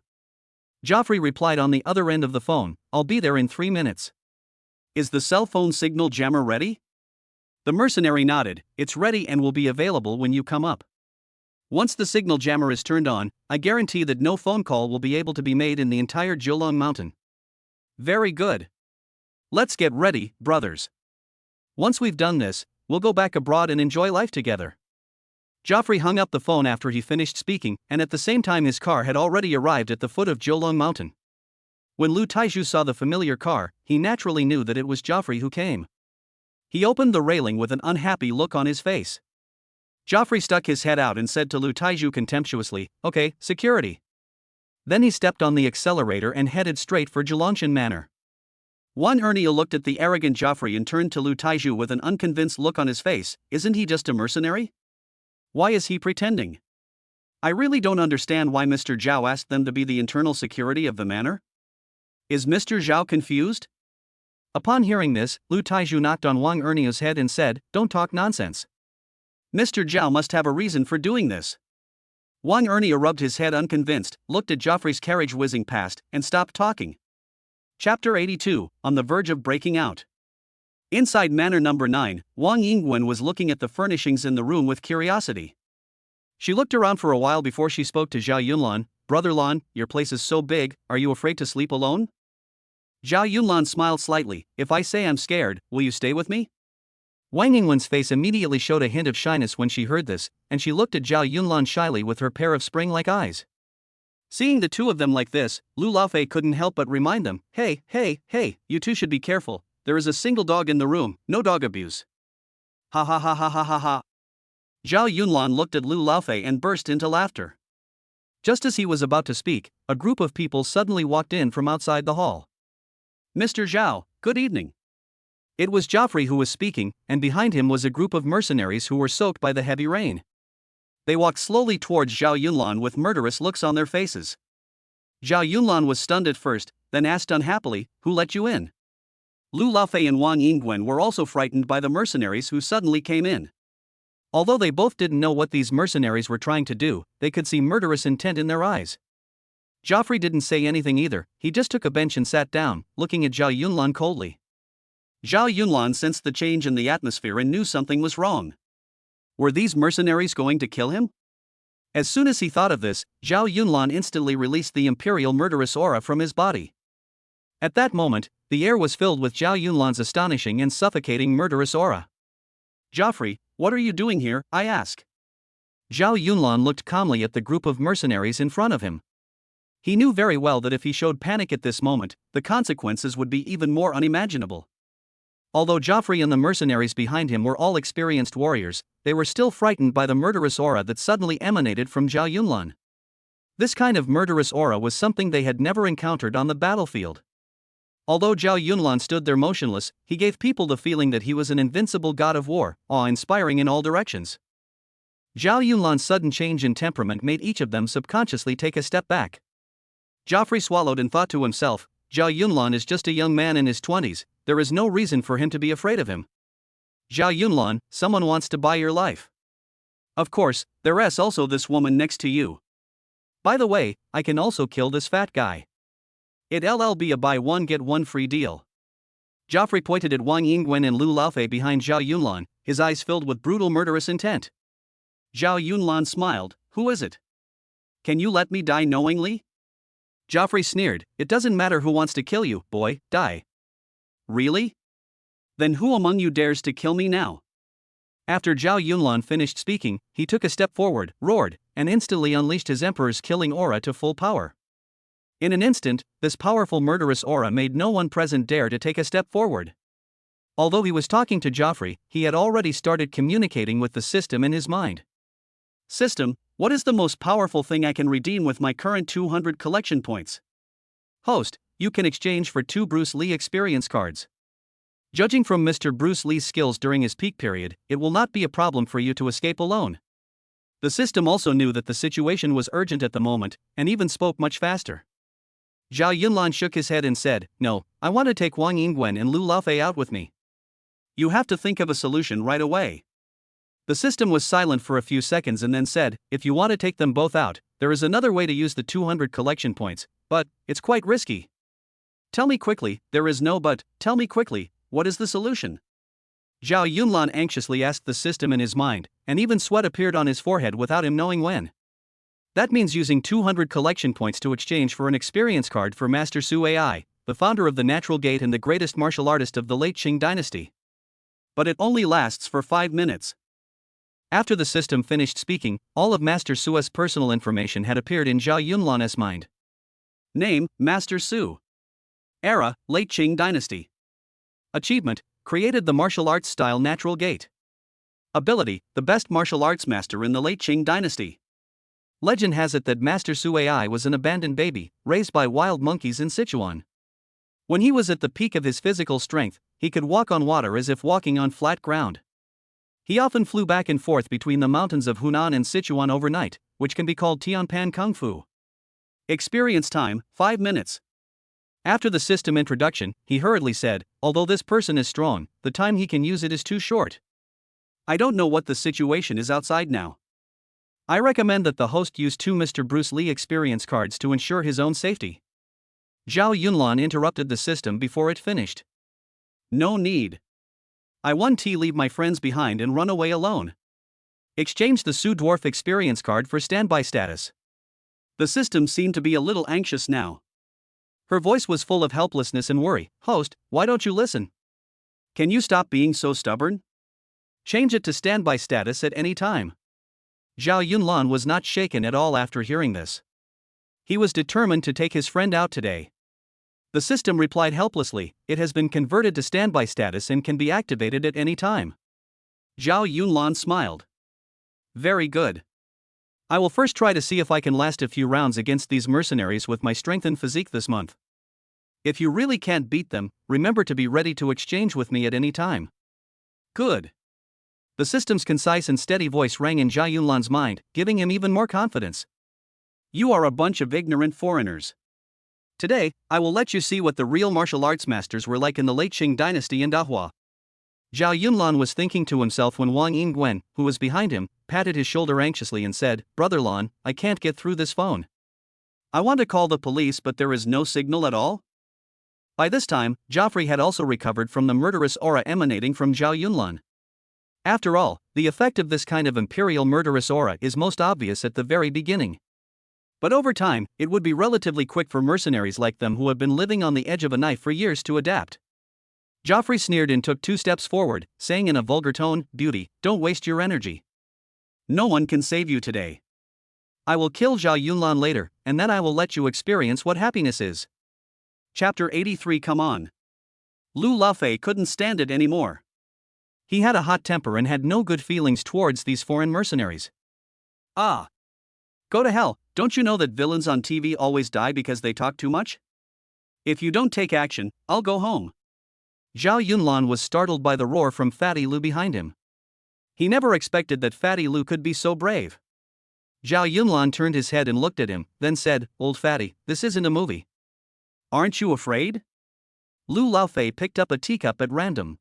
Speaker 1: Joffrey replied on the other end of the phone, I'll be there in 3 minutes. Is the cell phone signal jammer ready? The mercenary nodded, it's ready and will be available when you come up. Once the signal jammer is turned on, I guarantee that no phone call will be able to be made in the entire Jiulong Mountain. Very good. Let's get ready, brothers. Once we've done this, we'll go back abroad and enjoy life together. Joffrey hung up the phone after he finished speaking, and at the same time his car had already arrived at the foot of Jiulong Mountain. When Lu Taizhu saw the familiar car, he naturally knew that it was Joffrey who came. He opened the railing with an unhappy look on his face. Joffrey stuck his head out and said to Lu Taizhu contemptuously, okay, security. Then he stepped on the accelerator and headed straight for Zhelongshan Manor. Wang Ernia looked at the arrogant Joffrey and turned to Lu Taizhu with an unconvinced look on his face, isn't he just a mercenary? Why is he pretending? I really don't understand why Mr. Zhao asked them to be the internal security of the manor. Is Mr. Zhao confused? Upon hearing this, Lu Taizhu knocked on Wang Ernia's head and said, don't talk nonsense. Mr. Zhao must have a reason for doing this. Wang Ernia rubbed his head unconvinced, looked at Joffrey's carriage whizzing past, and stopped talking. Chapter 82, on the verge of breaking out. Inside Manor Number 9, Wang Yingwen was looking at the furnishings in the room with curiosity. She looked around for a while before she spoke to Zhao Yunlan, Brother Lan, your place is so big, are you afraid to sleep alone? Zhao Yunlan smiled slightly, if I say I'm scared, will you stay with me? Wang Yingwen's face immediately showed a hint of shyness when she heard this, and she looked at Zhao Yunlan shyly with her pair of spring-like eyes. Seeing the two of them like this, Lu Laofei couldn't help but remind them, hey, you two should be careful, there is a single dog in the room, no dog abuse. Ha ha ha ha ha ha ha. Zhao Yunlan looked at Lu Laofei and burst into laughter. Just as he was about to speak, a group of people suddenly walked in from outside the hall. Mr. Zhao, good evening. It was Joffrey who was speaking, and behind him was a group of mercenaries who were soaked by the heavy rain. They walked slowly towards Zhao Yunlan with murderous looks on their faces. Zhao Yunlan was stunned at first, then asked unhappily, who let you in? Lu Laofei and Wang Yingwen were also frightened by the mercenaries who suddenly came in. Although they both didn't know what these mercenaries were trying to do, they could see murderous intent in their eyes. Joffrey didn't say anything either, he just took a bench and sat down, looking at Zhao Yunlan coldly. Zhao Yunlan sensed the change in the atmosphere and knew something was wrong. Were these mercenaries going to kill him? As soon as he thought of this, Zhao Yunlan instantly released the imperial murderous aura from his body. At that moment, the air was filled with Zhao Yunlan's astonishing and suffocating murderous aura. Joffrey, what are you doing here? I ask. Zhao Yunlan looked calmly at the group of mercenaries in front of him. He knew very well that if he showed panic at this moment, the consequences would be even more unimaginable. Although Joffrey and the mercenaries behind him were all experienced warriors, they were still frightened by the murderous aura that suddenly emanated from Zhao Yunlan. This kind of murderous aura was something they had never encountered on the battlefield. Although Zhao Yunlan stood there motionless, he gave people the feeling that he was an invincible god of war, awe-inspiring in all directions. Zhao Yunlan's sudden change in temperament made each of them subconsciously take a step back. Joffrey swallowed and thought to himself, Zhao Yunlan is just a young man in his 20s, there is no reason for him to be afraid of him. Zhao Yunlan, someone wants to buy your life. Of course, there's also this woman next to you. By the way, I can also kill this fat guy. It'll be a buy one get one free deal. Joffrey pointed at Wang Yingwen and Lu Laofei behind Zhao Yunlan, his eyes filled with brutal murderous intent. Zhao Yunlan smiled, who is it? Can you let me die knowingly? Joffrey sneered, it doesn't matter who wants to kill you, boy, die. Really? Then who among you dares to kill me now? After Zhao Yunlan finished speaking, he took a step forward, roared, and instantly unleashed his emperor's killing aura to full power. In an instant, this powerful murderous aura made no one present dare to take a step forward. Although he was talking to Joffrey, he had already started communicating with the system in his mind. System, what is the most powerful thing I can redeem with my current 200 collection points? Host, you can exchange for 2 Bruce Lee experience cards. Judging from Mr. Bruce Lee's skills during his peak period, it will not be a problem for you to escape alone. The system also knew that the situation was urgent at the moment, and even spoke much faster. Zhao Yunlan shook his head and said, no, I want to take Wang Yingwen and Lu Laofei out with me. You have to think of a solution right away. The system was silent for a few seconds and then said, if you want to take them both out, there is another way to use the 200 collection points, but it's quite risky. Tell me quickly, there is no but, tell me quickly, what is the solution? Zhao Yunlan anxiously asked the system in his mind, and even sweat appeared on his forehead without him knowing when. That means using 200 collection points to exchange for an experience card for Master Su Ai, the founder of the Natural Gate and the greatest martial artist of the late Qing dynasty. But it only lasts for 5 minutes. After the system finished speaking, all of Master Su's personal information had appeared in Zhao Yunlan's mind. Name, Master Su. Era, late Qing dynasty. Achievement, created the martial arts style Natural Gate. Ability, the best martial arts master in the late Qing dynasty. Legend has it that Master Su Ai was an abandoned baby, raised by wild monkeys in Sichuan. When he was at the peak of his physical strength, he could walk on water as if walking on flat ground. He often flew back and forth between the mountains of Hunan and Sichuan overnight, which can be called Tianpan Kung Fu. Experience time, 5 minutes. After the system introduction, he hurriedly said, although this person is strong, the time he can use it is too short. I don't know what the situation is outside now. I recommend that the host use 2 Mr. Bruce Lee experience cards to ensure his own safety. Zhao Yunlan interrupted the system before it finished. No need. I want to leave my friends behind and run away alone. Exchange the Su Dwarf experience card for standby status. The system seemed to be a little anxious now. Her voice was full of helplessness and worry. Host, why don't you listen? Can you stop being so stubborn? Change it to standby status at any time. Zhao Yunlan was not shaken at all after hearing this. He was determined to take his friend out today. The system replied helplessly, it has been converted to standby status and can be activated at any time. Zhao Yunlan smiled. Very good. I will first try to see if I can last a few rounds against these mercenaries with my strengthened physique this month. If you really can't beat them, remember to be ready to exchange with me at any time. Good. The system's concise and steady voice rang in Zhao Yunlan's mind, giving him even more confidence. You are a bunch of ignorant foreigners. Today, I will let you see what the real martial arts masters were like in the late Qing dynasty in Dahua. Zhao Yunlan was thinking to himself when Wang Yingwen, who was behind him, patted his shoulder anxiously and said, Brother Lan, I can't get through this phone. I want to call the police but there is no signal at all? By this time, Joffrey had also recovered from the murderous aura emanating from Zhao Yunlan. After all, the effect of this kind of imperial murderous aura is most obvious at the very beginning. But over time, it would be relatively quick for mercenaries like them who have been living on the edge of a knife for years to adapt. Joffrey sneered and took 2 steps forward, saying in a vulgar tone, Beauty, don't waste your energy. No one can save you today. I will kill Zhao Yunlan later, and then I will let you experience what happiness is. Chapter 83. Come on. Lu Laofei couldn't stand it anymore. He had a hot temper and had no good feelings towards these foreign mercenaries. Ah. Go to hell, don't you know that villains on TV always die because they talk too much? If you don't take action, I'll go home. Zhao Yunlan was startled by the roar from Fatty Lu behind him. He never expected that Fatty Lu could be so brave. Zhao Yunlan turned his head and looked at him, then said, "Old Fatty, this isn't a movie. Aren't you afraid?" Lu Laofei picked up a teacup at random.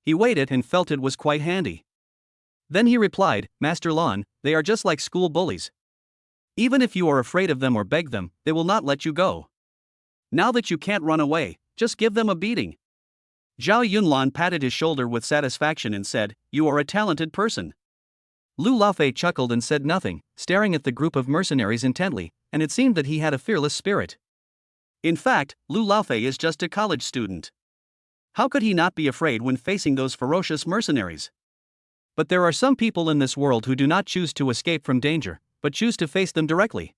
Speaker 1: He weighed it and felt it was quite handy. Then he replied, "Master Lan, they are just like school bullies. Even if you are afraid of them or beg them, they will not let you go. Now that you can't run away, just give them a beating." Zhao Yunlan patted his shoulder with satisfaction and said, "You are a talented person." Lu Laofei chuckled and said nothing, staring at the group of mercenaries intently, and it seemed that he had a fearless spirit. In fact, Lu Laofei is just a college student. How could he not be afraid when facing those ferocious mercenaries? But there are some people in this world who do not choose to escape from danger, but choose to face them directly.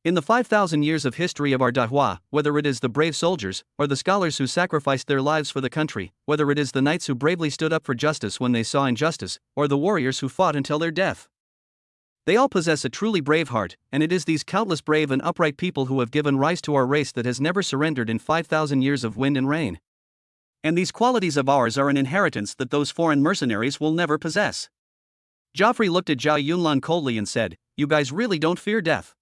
Speaker 1: In the 5,000 years of history of our Dahua, whether it is the brave soldiers, or the scholars who sacrificed their lives for the country, whether it is the knights who bravely stood up for justice when they saw injustice, or the warriors who fought until their death, they all possess a truly brave heart, and it is these countless brave and upright people who have given rise to our race that has never surrendered in 5,000 years of wind and rain. And these qualities of ours are an inheritance that those foreign mercenaries will never possess. Joffrey looked at Zhao Yunlan coldly and said, "You guys really don't fear death?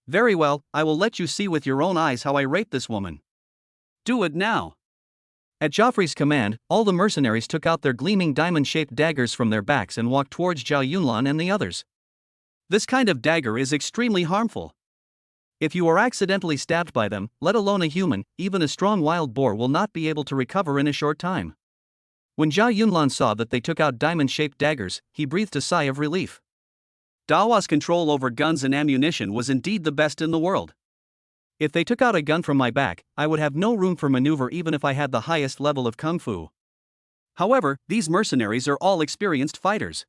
Speaker 1: Very well, I will let you see with your own eyes how I rape this woman. Do it now." At Joffrey's command, all the mercenaries took out their gleaming diamond-shaped daggers from their backs and walked towards Zhao Yunlan and the others. This kind of dagger is extremely harmful. If you are accidentally stabbed by them, let alone a human, even a strong wild boar will not be able to recover in a short time. When Zhao Yunlan saw that they took out diamond-shaped daggers, he breathed a sigh of relief. Dahua's control over guns and ammunition was indeed the best in the world. If they took out a gun from my back, I would have no room for maneuver even if I had the highest level of kung fu. However, these mercenaries are all experienced fighters.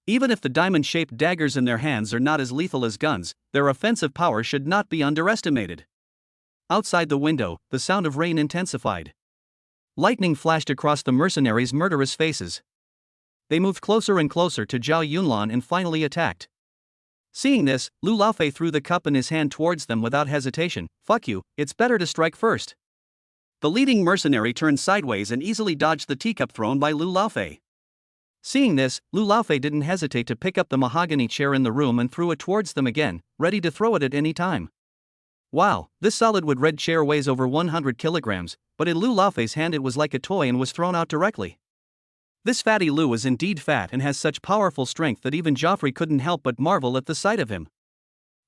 Speaker 1: Even if the diamond-shaped daggers in their hands are not as lethal as guns, their offensive power should not be underestimated. Outside the window, the sound of rain intensified. Lightning flashed across the mercenaries' murderous faces. They moved closer and closer to Zhao Yunlan and finally attacked. Seeing this, Lu Laofei threw the cup in his hand towards them without hesitation. "Fuck you, it's better to strike first." The leading mercenary turned sideways and easily dodged the teacup thrown by Lu Laofei. Seeing this, Lu Laofei didn't hesitate to pick up the mahogany chair in the room and threw it towards them again, ready to throw it at any time. Wow, this solid wood red chair weighs over 100 kilograms, but in Lu Laofei's hand it was like a toy and was thrown out directly. This fatty Lu is indeed fat and has such powerful strength that even Joffrey couldn't help but marvel at the sight of him.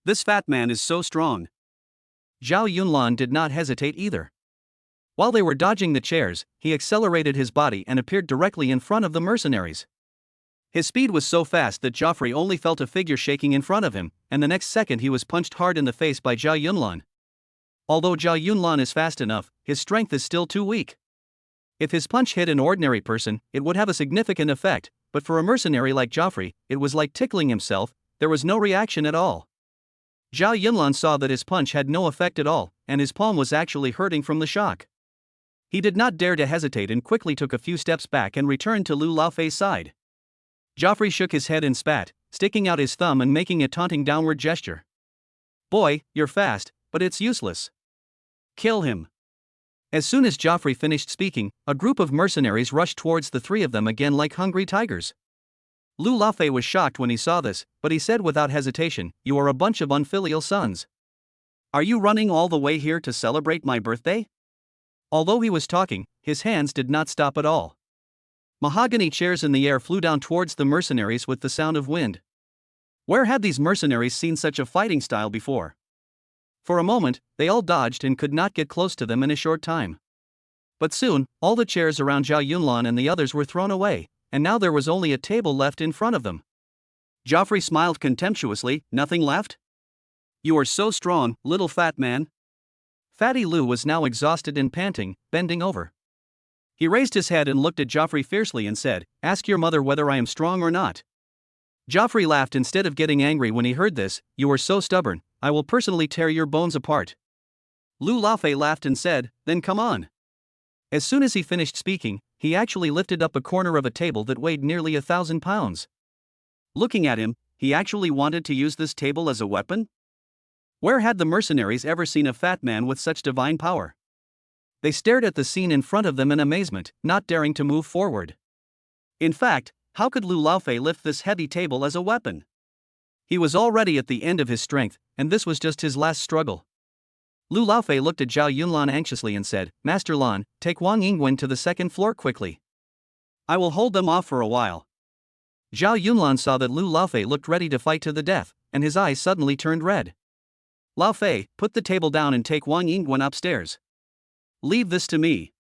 Speaker 1: This fat man is so strong. Zhao Yunlan did not hesitate either. While they were dodging the chairs, he accelerated his body and appeared directly in front of the mercenaries. His speed was so fast that Joffrey only felt a figure shaking in front of him, and the next second he was punched hard in the face by Zhao Yunlan. Although Zhao Yunlan is fast enough, his strength is still too weak. If his punch hit an ordinary person, it would have a significant effect, but for a mercenary like Joffrey, it was like tickling himself. There was no reaction at all. Zhao Yunlan saw that his punch had no effect at all, and his palm was actually hurting from the shock. He did not dare to hesitate and quickly took a few steps back and returned to Lu Laofei's side. Joffrey shook his head and spat, sticking out his thumb and making a taunting downward gesture. "Boy, you're fast, but it's useless. Kill him." As soon as Joffrey finished speaking, a group of mercenaries rushed towards the three of them again like hungry tigers. Lu Laofei was shocked when he saw this, but he said without hesitation, "You are a bunch of unfilial sons. Are you running all the way here to celebrate my birthday?" Although he was talking, his hands did not stop at all. Mahogany chairs in the air flew down towards the mercenaries with the sound of wind. Where had these mercenaries seen such a fighting style before? For a moment, they all dodged and could not get close to them in a short time. But soon, all the chairs around Zhao Yunlan and the others were thrown away, and now there was only a table left in front of them. Joffrey smiled contemptuously. "Nothing left? You are so strong, little fat man." Fatty Lu was now exhausted and panting, bending over. He raised his head and looked at Joffrey fiercely and said, "Ask your mother whether I am strong or not." Joffrey laughed instead of getting angry when he heard this. "You are so stubborn, I will personally tear your bones apart." Lu Laofei laughed and said, "Then come on." As soon as he finished speaking, he actually lifted up a corner of a table that weighed nearly 1,000 pounds. Looking at him, he actually wanted to use this table as a weapon? Where had the mercenaries ever seen a fat man with such divine power? They stared at the scene in front of them in amazement, not daring to move forward. In fact, how could Lu Laofei lift this heavy table as a weapon? He was already at the end of his strength, and this was just his last struggle. Lu Laofei looked at Zhao Yunlan anxiously and said, "Master Lan, take Wang Yingwen to the second floor quickly. I will hold them off for a while." Zhao Yunlan saw that Lu Laofei looked ready to fight to the death, and his eyes suddenly turned red. "Laofei, put the table down and take Wang Yingwen upstairs. Leave this to me."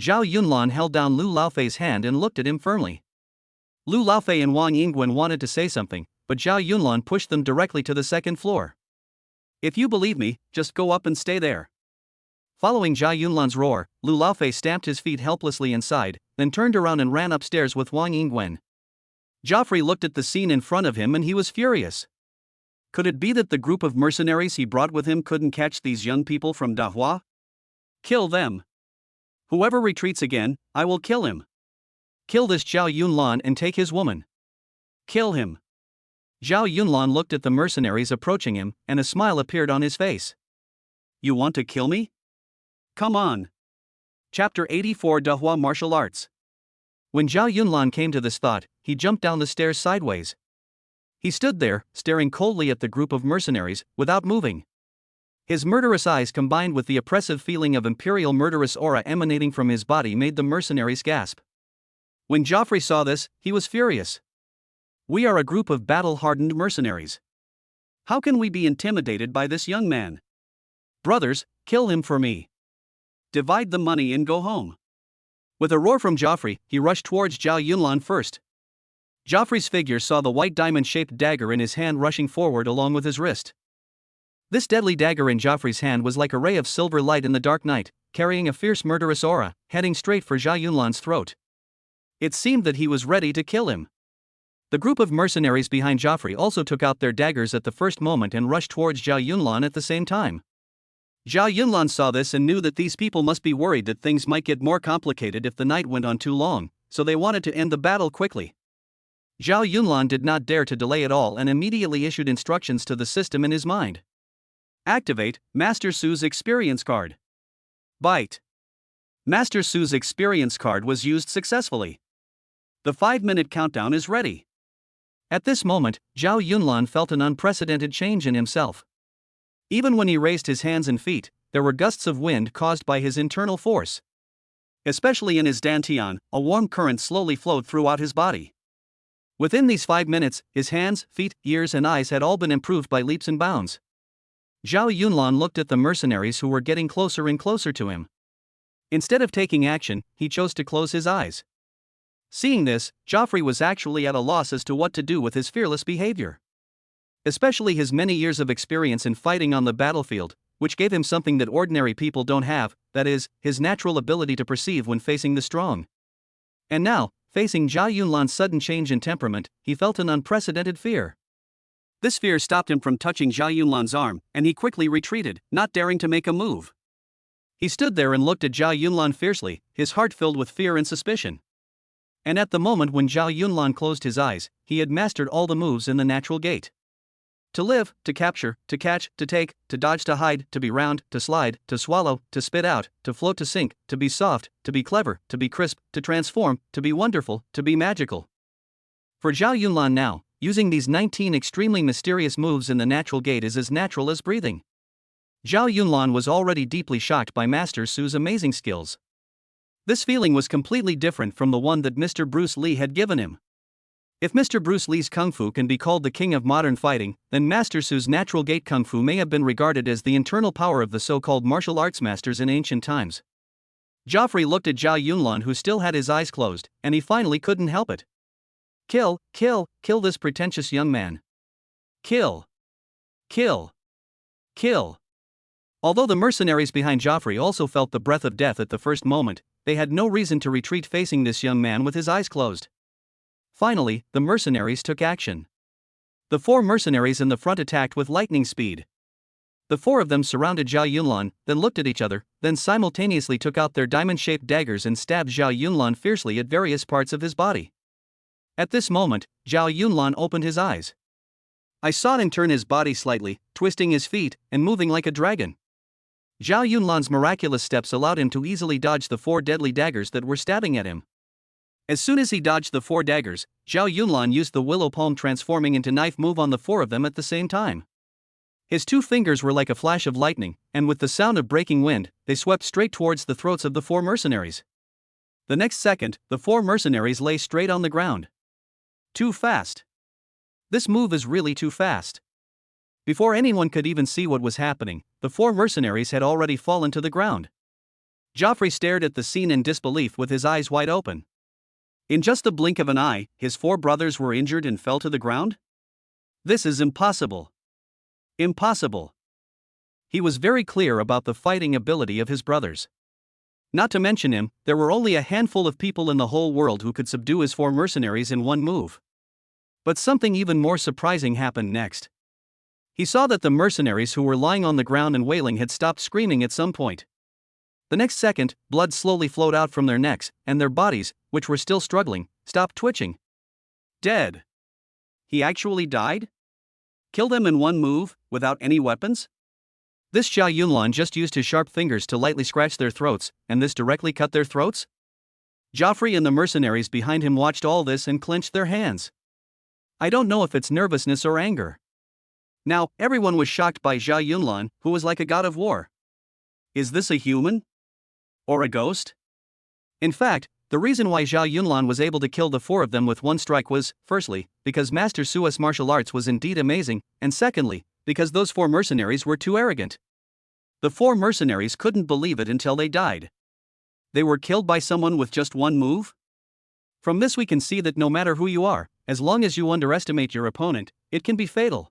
Speaker 1: Zhao Yunlan held down Lu Laofei's hand and looked at him firmly. Lu Laofei and Wang Yingwen wanted to say something, but Zhao Yunlan pushed them directly to the second floor. "If you believe me, just go up and stay there." Following Zhao Yunlan's roar, Lu Laofei stamped his feet helplessly inside, then turned around and ran upstairs with Wang Yingwen. Joffrey looked at the scene in front of him and he was furious. Could it be that the group of mercenaries he brought with him couldn't catch these young people from Dahua? Kill them. Whoever retreats again, I will kill him. Kill this Zhao Yunlan and take his woman. Kill him. Zhao Yunlan looked at the mercenaries approaching him, and a smile appeared on his face. You want to kill me? Come on. Chapter 84 Dahua Martial Arts. When Zhao Yunlan came to this thought, he jumped down the stairs sideways. He stood there, staring coldly at the group of mercenaries, without moving. His murderous eyes combined with the oppressive feeling of imperial murderous aura emanating from his body made the mercenaries gasp. When Joffrey saw this, he was furious. We are a group of battle-hardened mercenaries. How can we be intimidated by this young man? Brothers, kill him for me. Divide the money and go home. With a roar from Joffrey, he rushed towards Zhao Yunlan first. Joffrey's figure saw the white diamond-shaped dagger in his hand rushing forward along with his wrist. This deadly dagger in Joffrey's hand was like a ray of silver light in the dark night, carrying a fierce murderous aura, heading straight for Zhao Yunlan's throat. It seemed that he was ready to kill him. The group of mercenaries behind Joffrey also took out their daggers at the first moment and rushed towards Zhao Yunlan at the same time. Zhao Yunlan saw this and knew that these people must be worried that things might get more complicated if the night went on too long, so they wanted to end the battle quickly. Zhao Yunlan did not dare to delay at all and immediately issued instructions to the system in his mind. Activate Master Su's experience card. Bite. Master Su's experience card was used successfully. The 5-minute countdown is ready. At this moment, Zhao Yunlan felt an unprecedented change in himself. Even when he raised his hands and feet, there were gusts of wind caused by his internal force. Especially in his dantian, a warm current slowly flowed throughout his body. Within these 5 minutes, his hands, feet, ears and eyes had all been improved by leaps and bounds. Zhao Yunlan looked at the mercenaries who were getting closer and closer to him. Instead of taking action, he chose to close his eyes. Seeing this, Joffrey was actually at a loss as to what to do with his fearless behavior. Especially his many years of experience in fighting on the battlefield, which gave him something that ordinary people don't have, that is, his natural ability to perceive when facing the strong. And now, facing Zhao Yunlan's sudden change in temperament, he felt an unprecedented fear. This fear stopped him from touching Zhao Yunlan's arm, and he quickly retreated, not daring to make a move. He stood there and looked at Zhao Yunlan fiercely, his heart filled with fear and suspicion. And at the moment when Zhao Yunlan closed his eyes, he had mastered all the moves in the natural gate. To live, to capture, to catch, to take, to dodge, to hide, to be round, to slide, to swallow, to spit out, to float, to sink, to be soft, to be clever, to be crisp, to transform, to be wonderful, to be magical. For Zhao Yunlan now, using these 19 extremely mysterious moves in the natural gate is as natural as breathing. Zhao Yunlan was already deeply shocked by Master Su's amazing skills. This feeling was completely different from the one that Mr. Bruce Lee had given him. If Mr. Bruce Lee's Kung Fu can be called the king of modern fighting, then Master Su's natural gate Kung Fu may have been regarded as the internal power of the so-called martial arts masters in ancient times. Joffrey looked at Zhao Yunlan, who still had his eyes closed, and he finally couldn't help it. Kill this pretentious young man. Kill. Although the mercenaries behind Joffrey also felt the breath of death at the first moment, they had no reason to retreat facing this young man with his eyes closed. Finally, the mercenaries took action. The 4 mercenaries in the front attacked with lightning speed. The 4 of them surrounded Zhao Yunlan, then looked at each other, then simultaneously took out their diamond-shaped daggers and stabbed Zhao Yunlan fiercely at various parts of his body. At this moment, Zhao Yunlan opened his eyes. I saw him turn his body slightly, twisting his feet, and moving like a dragon. Zhao Yunlan's miraculous steps allowed him to easily dodge the 4 deadly daggers that were stabbing at him. As soon as he dodged the 4 daggers, Zhao Yunlan used the willow palm transforming into knife move on the 4 of them at the same time. His 2 fingers were like a flash of lightning, and with the sound of breaking wind, they swept straight towards the throats of the 4 mercenaries. The next second, the 4 mercenaries lay straight on the ground. Too fast. This move is really too fast. Before anyone could even see what was happening, the 4 mercenaries had already fallen to the ground. Joffrey stared at the scene in disbelief with his eyes wide open. In just the blink of an eye, his 4 brothers were injured and fell to the ground? This is impossible. Impossible. He was very clear about the fighting ability of his brothers. Not to mention him, there were only a handful of people in the whole world who could subdue his 4 mercenaries in one move. But something even more surprising happened next. He saw that the mercenaries who were lying on the ground and wailing had stopped screaming at some point. The next second, blood slowly flowed out from their necks, and their bodies, which were still struggling, stopped twitching. Dead. He actually died? Killed them in one move, without any weapons? This Zhao Yunlan just used his sharp fingers to lightly scratch their throats, and this directly cut their throats? Joffrey and the mercenaries behind him watched all this and clenched their hands. I don't know if it's nervousness or anger. Now, everyone was shocked by Zhao Yunlan, who was like a god of war. Is this a human? Or a ghost? In fact, the reason why Zhao Yunlan was able to kill the 4 of them with one strike was, firstly, because Master Sua's martial arts was indeed amazing, and secondly, because those 4 mercenaries were too arrogant. The 4 mercenaries couldn't believe it until they died. They were killed by someone with just one move? From this we can see that no matter who you are, as long as you underestimate your opponent, it can be fatal.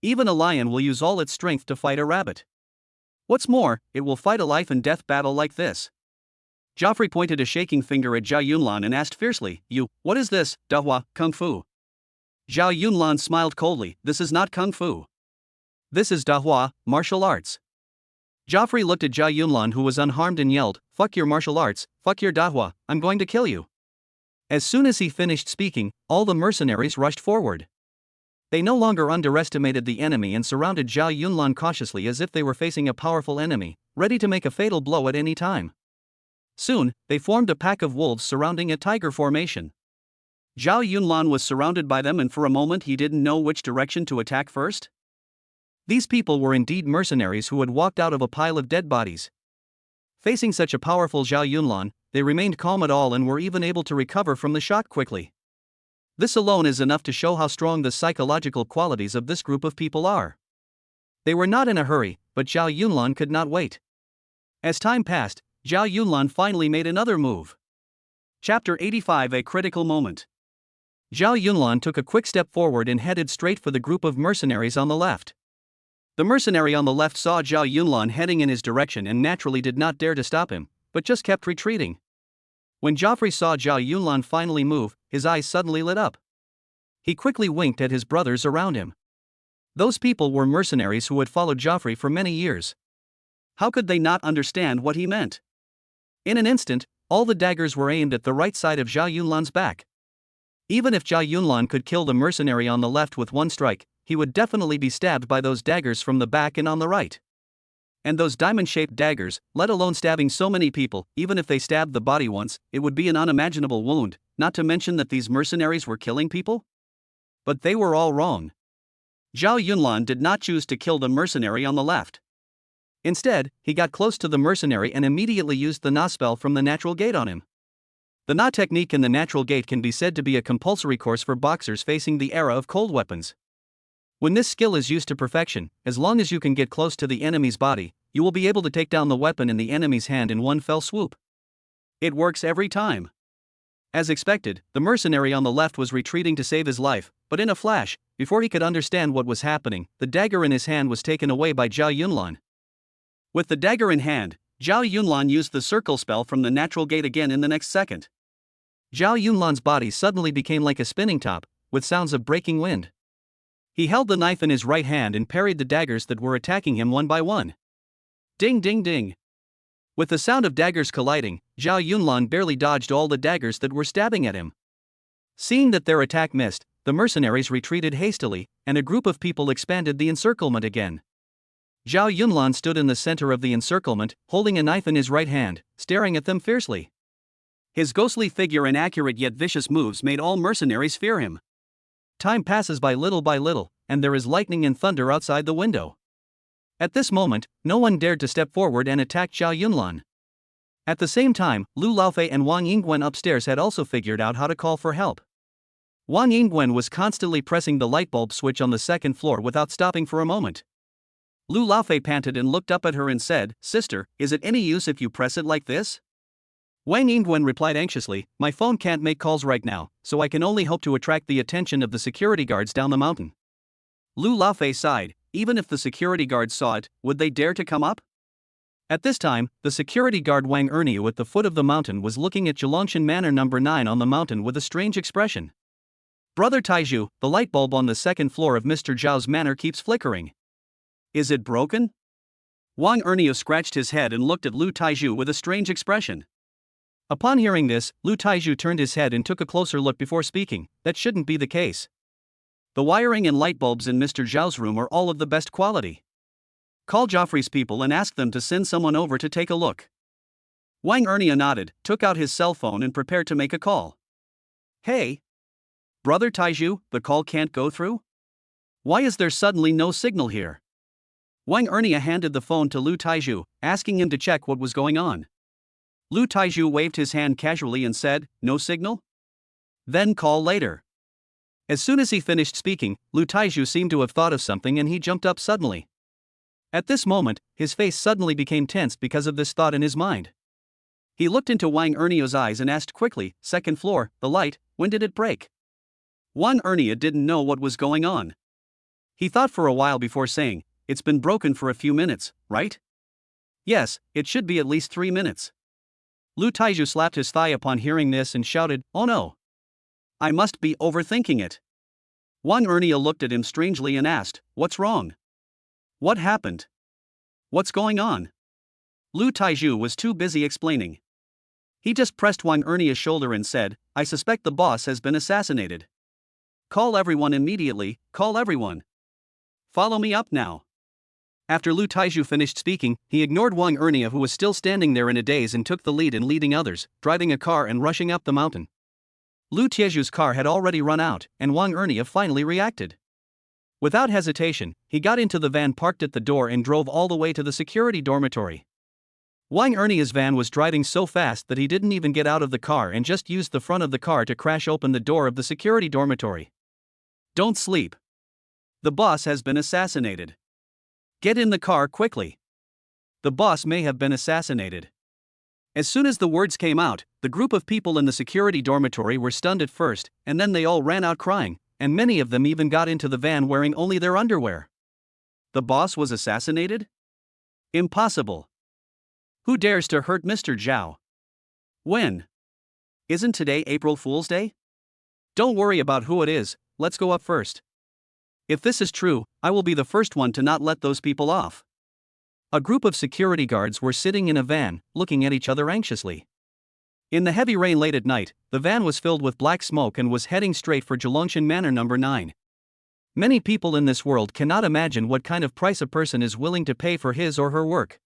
Speaker 1: Even a lion will use all its strength to fight a rabbit. What's more, it will fight a life and death battle like this. Joffrey pointed a shaking finger at Zhao Yunlan and asked fiercely, what is this, Dahua, Kung Fu? Zhao Yunlan smiled coldly, this is not Kung Fu. This is Dahua, martial arts. Joffrey looked at Zhao Yunlan who was unharmed and yelled, fuck your martial arts, fuck your Dahua, I'm going to kill you. As soon as he finished speaking, all the mercenaries rushed forward. They no longer underestimated the enemy and surrounded Zhao Yunlan cautiously as if they were facing a powerful enemy, ready to make a fatal blow at any time. Soon, they formed a pack of wolves surrounding a tiger formation. Zhao Yunlan was surrounded by them and for a moment he didn't know which direction to attack first. These people were indeed mercenaries who had walked out of a pile of dead bodies. Facing such a powerful Zhao Yunlan, they remained calm at all and were even able to recover from the shock quickly. This alone is enough to show how strong the psychological qualities of this group of people are. They were not in a hurry, but Zhao Yunlan could not wait. As time passed, Zhao Yunlan finally made another move. Chapter 85 A Critical Moment. Zhao Yunlan took a quick step forward and headed straight for the group of mercenaries on the left. The mercenary on the left saw Zhao Yunlan heading in his direction and naturally did not dare to stop him, but just kept retreating. When Joffrey saw Zhao Yunlan finally move, his eyes suddenly lit up. He quickly winked at his brothers around him. Those people were mercenaries who had followed Joffrey for many years. How could they not understand what he meant? In an instant, all the daggers were aimed at the right side of Zhao Yunlan's back. Even if Zhao Yunlan could kill the mercenary on the left with one strike, he would definitely be stabbed by those daggers from the back and on the right. And those diamond-shaped daggers, let alone stabbing so many people, even if they stabbed the body once, it would be an unimaginable wound, not to mention that these mercenaries were killing people? But they were all wrong. Zhao Yunlan did not choose to kill the mercenary on the left. Instead, he got close to the mercenary and immediately used the Na spell from the natural gate on him. The Na technique in the natural gate can be said to be a compulsory course for boxers facing the era of cold weapons. When this skill is used to perfection, as long as you can get close to the enemy's body, you will be able to take down the weapon in the enemy's hand in one fell swoop. It works every time. As expected, the mercenary on the left was retreating to save his life, but in a flash, before he could understand what was happening, the dagger in his hand was taken away by Zhao Yunlan. With the dagger in hand, Zhao Yunlan used the circle spell from the natural gate again in the next second. Zhao Yunlan's body suddenly became like a spinning top, with sounds of breaking wind. He held the knife in his right hand and parried the daggers that were attacking him one by one. Ding ding ding. With the sound of daggers colliding, Zhao Yunlan barely dodged all the daggers that were stabbing at him. Seeing that their attack missed, the mercenaries retreated hastily, and a group of people expanded the encirclement again. Zhao Yunlan stood in the center of the encirclement, holding a knife in his right hand, staring at them fiercely. His ghostly figure and accurate yet vicious moves made all mercenaries fear him. Time passes by little, and there is lightning and thunder outside the window. At this moment, no one dared to step forward and attack Zhao Yunlan. At the same time, Lu Laofei and Wang Yingguan upstairs had also figured out how to call for help. Wang Yingguan was constantly pressing the light bulb switch on the second floor without stopping for a moment. Lu Laofei panted and looked up at her and said, "Sister, is it any use if you press it like this?" Wang Yingguan replied anxiously, "My phone can't make calls right now, so I can only hope to attract the attention of the security guards down the mountain." Lu Laofei sighed. Even if the security guards saw it, would they dare to come up? At this time, the security guard Wang Erniu at the foot of the mountain was looking at Zhilongshan Manor number 9 on the mountain with a strange expression. "Brother Taizhu, the light bulb on the second floor of Mr. Zhao's manor keeps flickering. Is it broken?" Wang Erniu scratched his head and looked at Lu Taizhu with a strange expression. Upon hearing this, Lu Taizhu turned his head and took a closer look before speaking. "That shouldn't be the case. The wiring and light bulbs in Mr. Zhao's room are all of the best quality. Call Joffrey's people and ask them to send someone over to take a look." Wang Erniu nodded, took out his cell phone and prepared to make a call. "Hey! Brother Taizhu, the call can't go through? Why is there suddenly no signal here?" Wang Erniu handed the phone to Lu Taizhu, asking him to check what was going on. Lu Taizhu waved his hand casually and said, "No signal? Then call later." As soon as he finished speaking, Lu Taizhu seemed to have thought of something and he jumped up suddenly. At this moment, his face suddenly became tense because of this thought in his mind. He looked into Wang Erniu's eyes and asked quickly, "Second floor, the light, when did it break?" Wang Erniu didn't know what was going on. He thought for a while before saying, "It's been broken for a few minutes, right?" "Yes, it should be at least 3 minutes." Lu Taizhu slapped his thigh upon hearing this and shouted, "Oh no! I must be overthinking it." Wang Erniu looked at him strangely and asked, "What's wrong? What happened? What's going on?" Lu Taizhu was too busy explaining. He just pressed Wang Erniu's shoulder and said, "I suspect the boss has been assassinated. Call everyone immediately, call everyone. Follow me up now." After Lu Taizhu finished speaking, he ignored Wang Erniu who was still standing there in a daze and took the lead in leading others, driving a car and rushing up the mountain. Lu Taizhu's car had already run out, and Wang Erniu finally reacted. Without hesitation, he got into the van parked at the door and drove all the way to the security dormitory. Wang Erniu's van was driving so fast that he didn't even get out of the car and just used the front of the car to crash open the door of the security dormitory. "Don't sleep. The boss has been assassinated. Get in the car quickly. The boss may have been assassinated." As soon as the words came out, the group of people in the security dormitory were stunned at first, and then they all ran out crying, and many of them even got into the van wearing only their underwear. The boss was assassinated? Impossible. Who dares to hurt Mr. Zhao? When? Isn't today April Fool's Day? Don't worry about who it is, let's go up first. If this is true, I will be the first one to not let those people off. A group of security guards were sitting in a van, looking at each other anxiously. In the heavy rain late at night, the van was filled with black smoke and was heading straight for Zhilongshan Manor number 9. Many people in this world cannot imagine what kind of price a person is willing to pay for his or her work.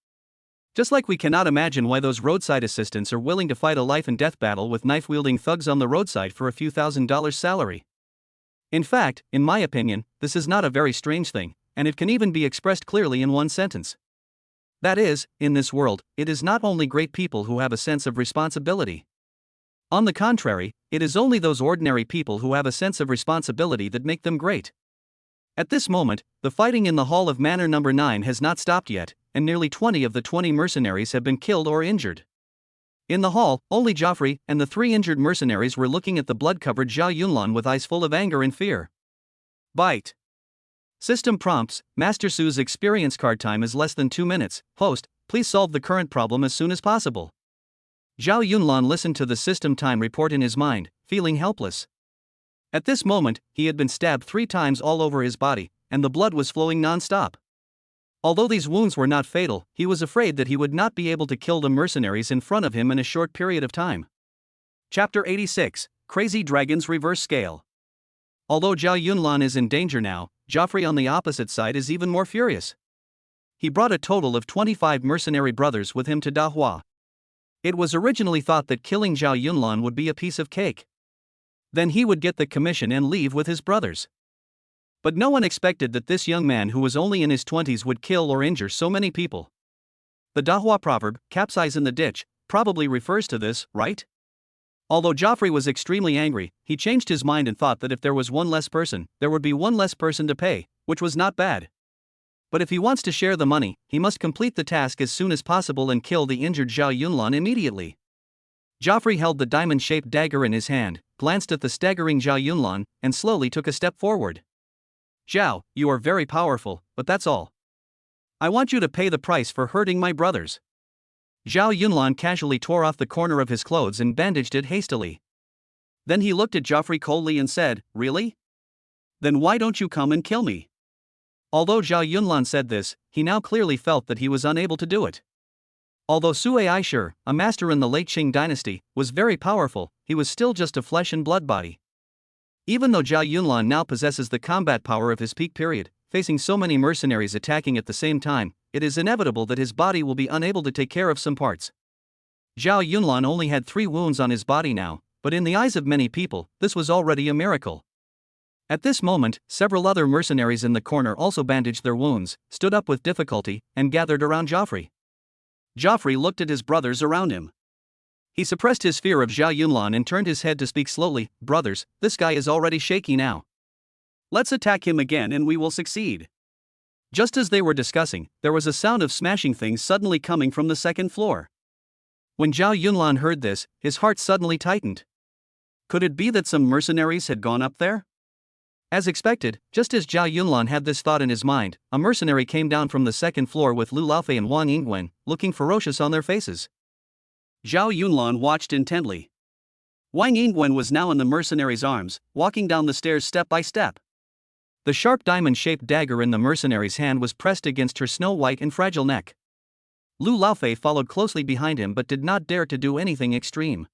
Speaker 1: Just like we cannot imagine why those roadside assistants are willing to fight a life and death battle with knife-wielding thugs on the roadside for a few $1,000s salary. In fact, in my opinion, this is not a very strange thing, and it can even be expressed clearly in one sentence. That is, in this world, it is not only great people who have a sense of responsibility. On the contrary, it is only those ordinary people who have a sense of responsibility that make them great. At this moment, the fighting in the hall of Manor number 9 has not stopped yet, and nearly 20 of the 20 mercenaries have been killed or injured. In the hall, only Joffrey and the 3 injured mercenaries were looking at the blood-covered Zhao Yunlan with eyes full of anger and fear. Bite. System prompts, Master Su's experience card time is less than 2 minutes. Host, please solve the current problem as soon as possible. Zhao Yunlan listened to the system time report in his mind, feeling helpless. At this moment, he had been stabbed 3 times all over his body, and the blood was flowing non-stop. Although these wounds were not fatal, he was afraid that he would not be able to kill the mercenaries in front of him in a short period of time. Chapter 86, Crazy Dragon's Reverse Scale. Although Zhao Yunlan is in danger now, Joffrey on the opposite side is even more furious. He brought a total of 25 mercenary brothers with him to Dahua. It was originally thought that killing Zhao Yunlan would be a piece of cake. Then he would get the commission and leave with his brothers. But no one expected that this young man who was only in his 20s would kill or injure so many people. The Dahua proverb, capsize in the ditch, probably refers to this, right? Although Joffrey was extremely angry, he changed his mind and thought that if there was one less person, there would be one less person to pay, which was not bad. But if he wants to share the money, he must complete the task as soon as possible and kill the injured Zhao Yunlan immediately. Joffrey held the diamond-shaped dagger in his hand, glanced at the staggering Zhao Yunlan, and slowly took a step forward. Zhao, you are very powerful, but that's all. I want you to pay the price for hurting my brothers. Zhao Yunlan casually tore off the corner of his clothes and bandaged it hastily. Then he looked at Joffrey coldly and said, "Really? Then why don't you come and kill me?" Although Zhao Yunlan said this, he now clearly felt that he was unable to do it. Although Sui Aishir, a master in the late Qing dynasty, was very powerful, he was still just a flesh and blood body. Even though Zhao Yunlan now possesses the combat power of his peak period, facing so many mercenaries attacking at the same time, it is inevitable that his body will be unable to take care of some parts. Zhao Yunlan only had 3 wounds on his body now, but in the eyes of many people, this was already a miracle. At this moment, several other mercenaries in the corner also bandaged their wounds, stood up with difficulty, and gathered around Joffrey. Joffrey looked at his brothers around him. He suppressed his fear of Zhao Yunlan and turned his head to speak slowly. "Brothers, this guy is already shaky now. Let's attack him again and we will succeed." Just as they were discussing, there was a sound of smashing things suddenly coming from the second floor. When Zhao Yunlan heard this, his heart suddenly tightened. Could it be that some mercenaries had gone up there? As expected, just as Zhao Yunlan had this thought in his mind, a mercenary came down from the second floor with Lu Laofei and Wang Yingwen, looking ferocious on their faces. Zhao Yunlan watched intently. Wang Yingwen was now in the mercenary's arms, walking down the stairs step by step. The sharp diamond-shaped dagger in the mercenary's hand was pressed against her snow-white and fragile neck. Lu Laofei followed closely behind him but did not dare to do anything extreme.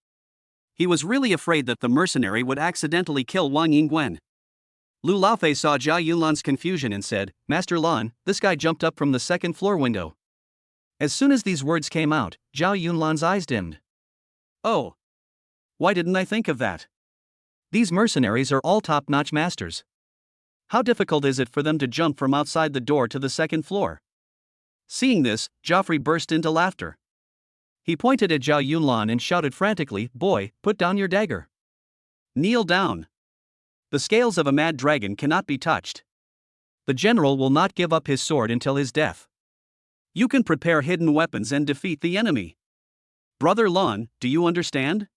Speaker 1: He was really afraid that the mercenary would accidentally kill Wang Yingwen. Lu Laofei saw Zhao Yunlan's confusion and said, "Master Lan, this guy jumped up from the second floor window." As soon as these words came out, Zhao Yunlan's eyes dimmed. "Oh. Why didn't I think of that? These mercenaries are all top-notch masters. How difficult is it for them to jump from outside the door to the second floor?" Seeing this, Joffrey burst into laughter. He pointed at Zhao Yunlan and shouted frantically, "Boy, put down your dagger. Kneel down. The scales of a mad dragon cannot be touched. The general will not give up his sword until his death. You can prepare hidden weapons and defeat the enemy. Brother Lan, do you understand?"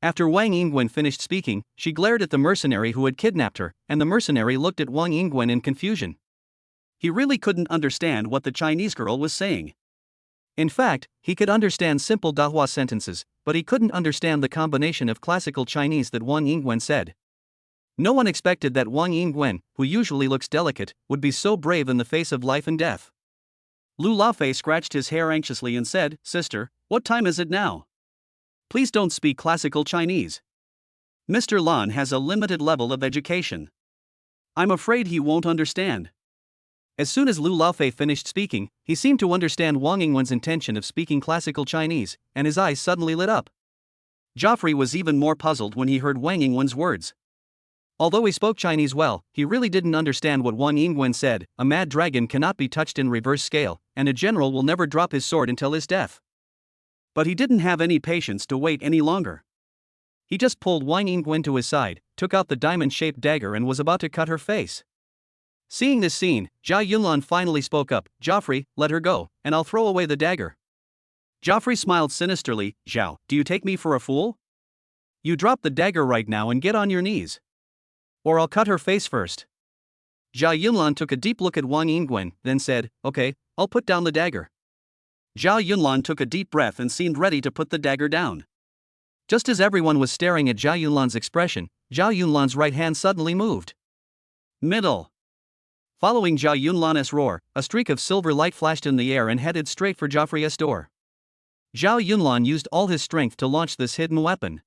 Speaker 1: After Wang Yingwen finished speaking, she glared at the mercenary who had kidnapped her, and the mercenary looked at Wang Yingwen in confusion. He really couldn't understand what the Chinese girl was saying. In fact, he could understand simple Dahua sentences, but he couldn't understand the combination of classical Chinese that Wang Yingwen said. No one expected that Wang Yingwen, who usually looks delicate, would be so brave in the face of life and death. Lu Laofei scratched his hair anxiously and said, "Sister, what time is it now? Please don't speak classical Chinese. Mr. Lan has a limited level of education. I'm afraid he won't understand." As soon as Lu Laofei finished speaking, he seemed to understand Wang Yingwen's intention of speaking classical Chinese, and his eyes suddenly lit up. Joffrey was even more puzzled when he heard Wang Yingwen's words. Although he spoke Chinese well, he really didn't understand what Wang Yingwen said. A mad dragon cannot be touched in reverse scale, and a general will never drop his sword until his death. But he didn't have any patience to wait any longer. He just pulled Wang Yingwen to his side, took out the diamond-shaped dagger and was about to cut her face. Seeing this scene, Zhao Yunlan finally spoke up, "Joffrey, let her go, and I'll throw away the dagger." Joffrey smiled sinisterly, "Zhao, do you take me for a fool? You drop the dagger right now and get on your knees. Or I'll cut her face first." Zhao Yunlan took a deep look at Wang Yingwen, then said, "Okay, I'll put down the dagger." Zhao Yunlan took a deep breath and seemed ready to put the dagger down. Just as everyone was staring at Zhao Yunlan's expression, Zhao Yunlan's right hand suddenly moved. Middle. Following Zhao Yunlan's roar, a streak of silver light flashed in the air and headed straight for Joffrey's door. Zhao Yunlan used all his strength to launch this hidden weapon.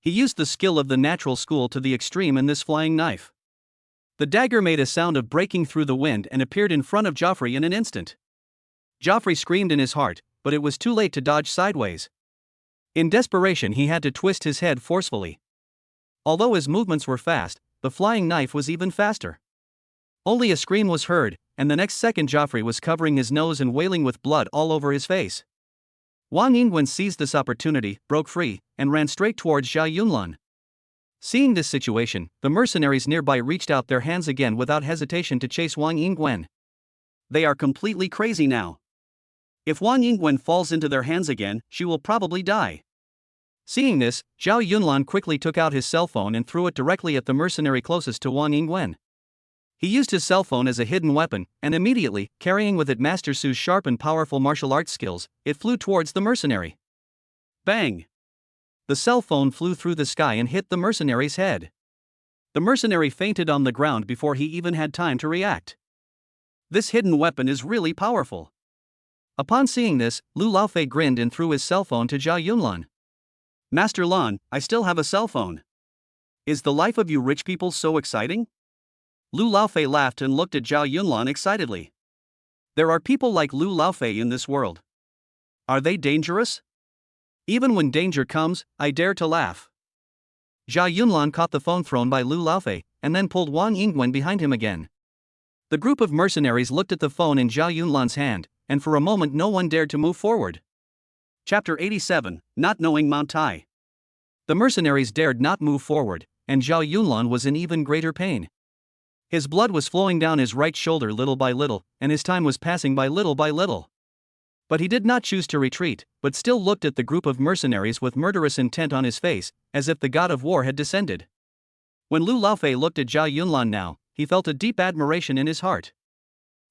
Speaker 1: He used the skill of the natural school to the extreme in this flying knife. The dagger made a sound of breaking through the wind and appeared in front of Joffrey in an instant. Joffrey screamed in his heart, but it was too late to dodge sideways. In desperation, he had to twist his head forcefully. Although his movements were fast, the flying knife was even faster. Only a scream was heard, and the next second Joffrey was covering his nose and wailing with blood all over his face. Wang Yingwen seized this opportunity, broke free, and ran straight towards Zhao Yunlan. Seeing this situation, the mercenaries nearby reached out their hands again without hesitation to chase Wang Yingwen. They are completely crazy now. If Wang Yingwen falls into their hands again, she will probably die. Seeing this, Zhao Yunlan quickly took out his cell phone and threw it directly at the mercenary closest to Wang Yingwen. He used his cell phone as a hidden weapon, and immediately, carrying with it Master Su's sharp and powerful martial arts skills, it flew towards the mercenary. Bang! The cell phone flew through the sky and hit the mercenary's head. The mercenary fainted on the ground before he even had time to react. This hidden weapon is really powerful. Upon seeing this, Lu Laofei grinned and threw his cell phone to Zhao Yunlan. Master Lan, I still have a cell phone. Is the life of you rich people so exciting? Lu Laofei laughed and looked at Zhao Yunlan excitedly. There are people like Lu Laofei in this world. Are they dangerous? Even when danger comes, I dare to laugh. Zhao Yunlan caught the phone thrown by Lu Laofei, and then pulled Wang Yingwen behind him again. The group of mercenaries looked at the phone in Zhao Yunlan's hand, and for a moment no one dared to move forward. Chapter 87, Not Knowing Mount Tai. The mercenaries dared not move forward, and Zhao Yunlan was in even greater pain. His blood was flowing down his right shoulder little by little, and his time was passing by little by little. But he did not choose to retreat, but still looked at the group of mercenaries with murderous intent on his face, as if the god of war had descended. When Lu Laofei looked at Zhao Yunlan now, he felt a deep admiration in his heart.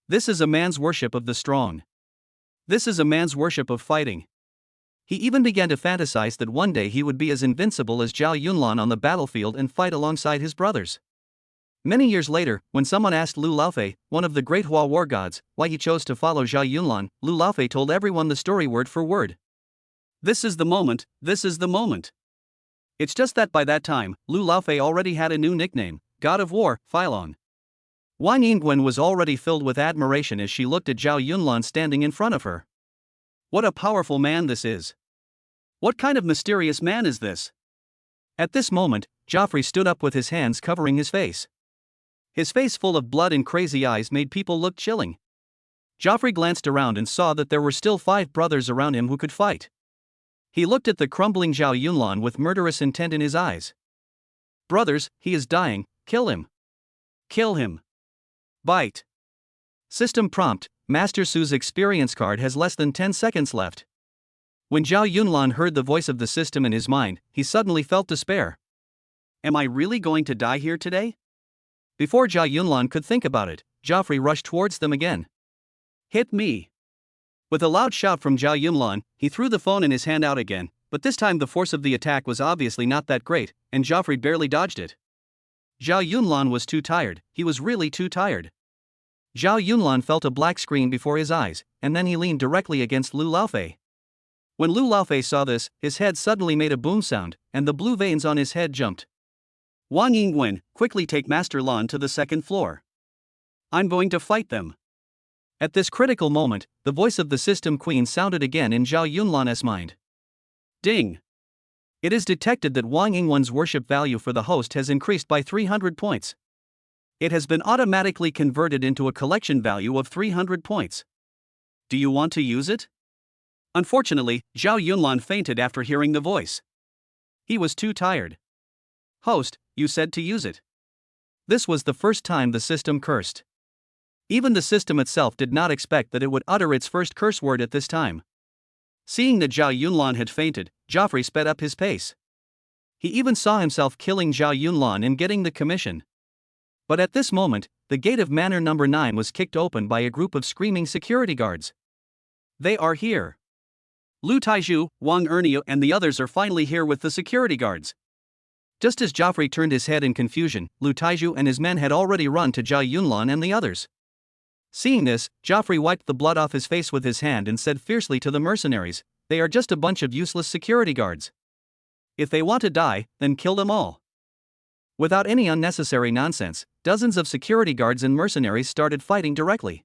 Speaker 1: This is a man's worship of the strong. This is a man's worship of fighting. He even began to fantasize that one day he would be as invincible as Zhao Yunlan on the battlefield and fight alongside his brothers. Many years later, when someone asked Lu Laofei, one of the great Hua war gods, why he chose to follow Zhao Yunlan, Lu Laofei told everyone the story word for word. This is the moment, this is the moment. It's just that by that time, Lu Laofei already had a new nickname, God of War, Phylon. Wang Yingwen was already filled with admiration as she looked at Zhao Yunlan standing in front of her. What a powerful man this is. What kind of mysterious man is this? At this moment, Joffrey stood up with his hands covering his face. His face full of blood and crazy eyes made people look chilling. Joffrey glanced around and saw that there were still 5 brothers around him who could fight. He looked at the crumbling Zhao Yunlan with murderous intent in his eyes. Brothers, he is dying, kill him. Kill him. Bite. System prompt, Master Su's experience card has less than 10 seconds left. When Zhao Yunlan heard the voice of the system in his mind, he suddenly felt despair. Am I really going to die here today? Before Zhao Yunlan could think about it, Joffrey rushed towards them again. Hit me. With a loud shout from Zhao Yunlan, he threw the phone in his hand out again, but this time the force of the attack was obviously not that great, and Joffrey barely dodged it. Zhao Yunlan was too tired, he was really too tired. Zhao Yunlan felt a black screen before his eyes, and then he leaned directly against Lu Laofei. When Lu Laofei saw this, his head suddenly made a boom sound, and the blue veins on his head jumped. Wang Yingwen, quickly take Master Lan to the 2nd floor. I'm going to fight them. At this critical moment, the voice of the system queen sounded again in Zhao Yunlan's mind. Ding! It is detected that Wang Yingwen's worship value for the host has increased by 300 points. It has been automatically converted into a collection value of 300 points. Do you want to use it? Unfortunately, Zhao Yunlan fainted after hearing the voice. He was too tired. Host, you said to use it. This was the first time the system cursed. Even the system itself did not expect that it would utter its first curse word at this time. Seeing that Zhao Yunlan had fainted, Joffrey sped up his pace. He even saw himself killing Zhao Yunlan and getting the commission. But at this moment, the gate of Manor number 9 was kicked open by a group of screaming security guards. They are here. Lu Taizhu, Wang Ernio and the others are finally here with the security guards. Just as Joffrey turned his head in confusion, Lu Taizhu and his men had already run to Zhao Yunlan and the others. Seeing this, Joffrey wiped the blood off his face with his hand and said fiercely to the mercenaries, they are just a bunch of useless security guards. If they want to die, then kill them all. Without any unnecessary nonsense, dozens of security guards and mercenaries started fighting directly.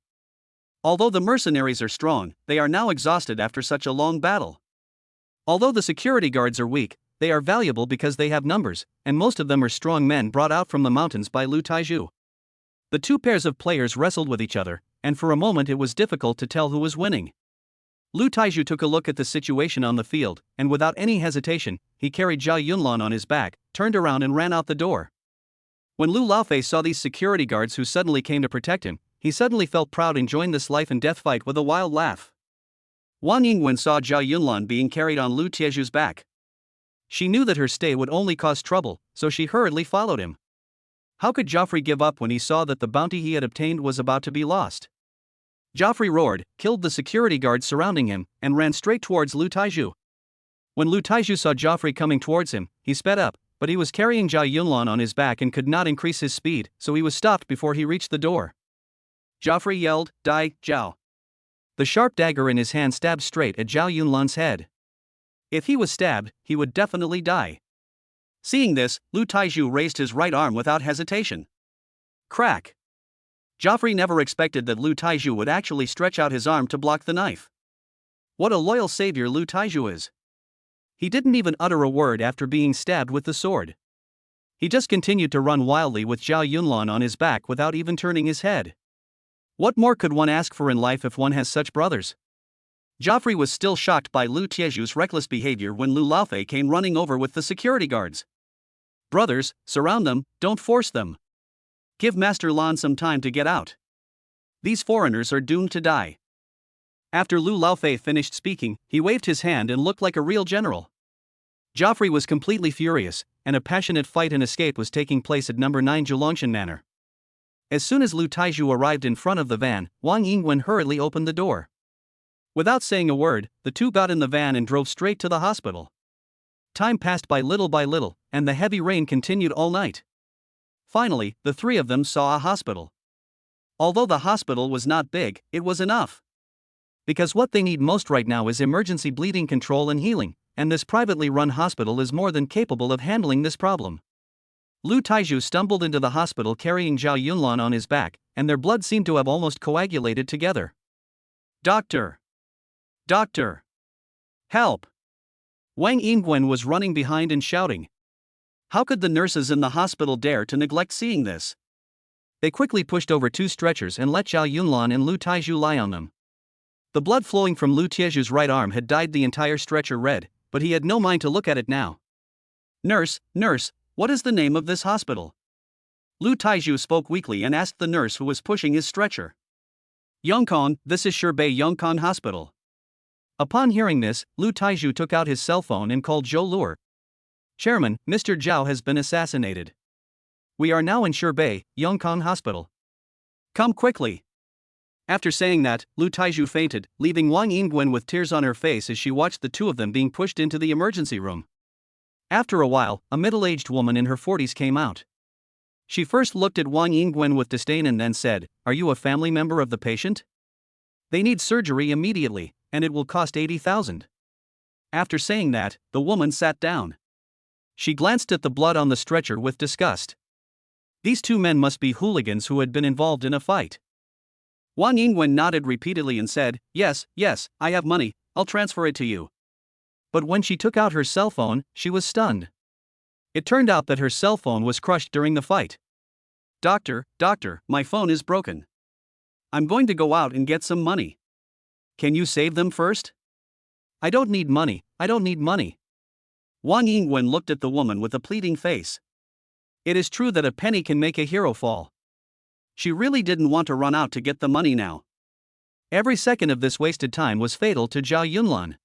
Speaker 1: Although the mercenaries are strong, they are now exhausted after such a long battle. Although the security guards are weak, they are valuable because they have numbers, and most of them are strong men brought out from the mountains by Lu Taiju. The two pairs of players wrestled with each other, and for a moment it was difficult to tell who was winning. Lu Taiju took a look at the situation on the field, and without any hesitation, he carried Zhao Yunlan on his back, turned around and ran out the door. When Lu Laofei saw these security guards who suddenly came to protect him, he suddenly felt proud and joined this life and death fight with a wild laugh. Wang Yingwen saw Zhao Yunlan being carried on Lu Tieju's back. She knew that her stay would only cause trouble, so she hurriedly followed him. How could Joffrey give up when he saw that the bounty he had obtained was about to be lost? Joffrey roared, killed the security guards surrounding him, and ran straight towards Lu Taiju. When Lu Taiju saw Joffrey coming towards him, he sped up, but he was carrying Zhao Yunlan on his back and could not increase his speed, so he was stopped before he reached the door. Joffrey yelled, "Die, Zhao!" The sharp dagger in his hand stabbed straight at Zhao Yunlan's head. If he was stabbed, he would definitely die. Seeing this, Lu Taiju raised his right arm without hesitation. Crack! Joffrey never expected that Lu Taiju would actually stretch out his arm to block the knife. What a loyal savior Lu Taiju is. He didn't even utter a word after being stabbed with the sword. He just continued to run wildly with Zhao Yunlan on his back without even turning his head. What more could one ask for in life if one has such brothers? Joffrey was still shocked by Lu Tieju's reckless behavior when Lu Laofei came running over with the security guards. Brothers, surround them, don't force them. Give Master Lan some time to get out. These foreigners are doomed to die. After Lu Laofei finished speaking, he waved his hand and looked like a real general. Joffrey was completely furious, and a passionate fight and escape was taking place at number 9 Zhulongshan Manor. As soon as Lu Taiju arrived in front of the van, Wang Yingwen hurriedly opened the door. Without saying a word, the two got in the van and drove straight to the hospital. Time passed by little, and the heavy rain continued all night. Finally, the three of them saw a hospital. Although the hospital was not big, it was enough. Because what they need most right now is emergency bleeding control and healing, and this privately run hospital is more than capable of handling this problem. Lu Taiju stumbled into the hospital carrying Zhao Yunlan on his back, and their blood seemed to have almost coagulated together. Doctor! Doctor! Help! Wang Yingwen was running behind and shouting. How could the nurses in the hospital dare to neglect seeing this? They quickly pushed over two stretchers and let Zhao Yunlan and Lu Taiju lie on them. The blood flowing from Lu Tieju's right arm had dyed the entire stretcher red, but he had no mind to look at it now. Nurse, what is the name of this hospital? Lu Taiju spoke weakly and asked the nurse who was pushing his stretcher. Yongkong, this is Shibei Yongkong Hospital. Upon hearing this, Lu Taiju took out his cell phone and called Zhou Luer. Chairman, Mr. Zhao has been assassinated. We are now in Shibei Yongkong Hospital. Come quickly. After saying that, Lu Taiju fainted, leaving Wang Yingwen with tears on her face as she watched the two of them being pushed into the emergency room. After a while, a middle-aged woman in her 40s came out. She first looked at Wang Yingwen with disdain and then said, "Are you a family member of the patient? They need surgery immediately, and it will cost 80,000. After saying that, the woman sat down. She glanced at the blood on the stretcher with disgust. These two men must be hooligans who had been involved in a fight. Wang Yingwen nodded repeatedly and said, yes, I have money, I'll transfer it to you." But when she took out her cell phone, she was stunned. It turned out that her cell phone was crushed during the fight. Doctor, my phone is broken. I'm going to go out and get some money. Can you save them first? I don't need money. Wang Yingwen looked at the woman with a pleading face. It is true that a penny can make a hero fall. She really didn't want to run out to get the money now. Every second of this wasted time was fatal to Zhao Yunlan.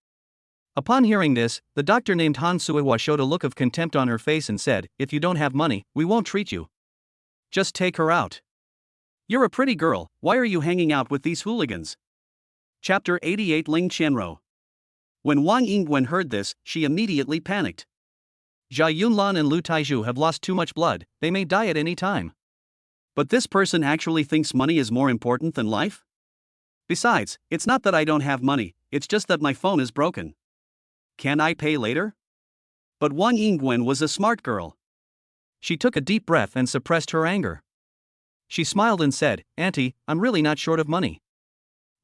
Speaker 1: Upon hearing this, the doctor named Han Suihua showed a look of contempt on her face and said, "If you don't have money, we won't treat you. Just take her out. You're a pretty girl, why are you hanging out with these hooligans?" Chapter 88 Ling Qianrou. When Wang Yingwen heard this, she immediately panicked. Zhao Yunlan and Lu Taiju have lost too much blood, they may die at any time. But this person actually thinks money is more important than life? Besides, it's not that I don't have money, it's just that my phone is broken. Can I pay later? But Wang Yingwen was a smart girl. She took a deep breath and suppressed her anger. She smiled and said, "Auntie, I'm really not short of money.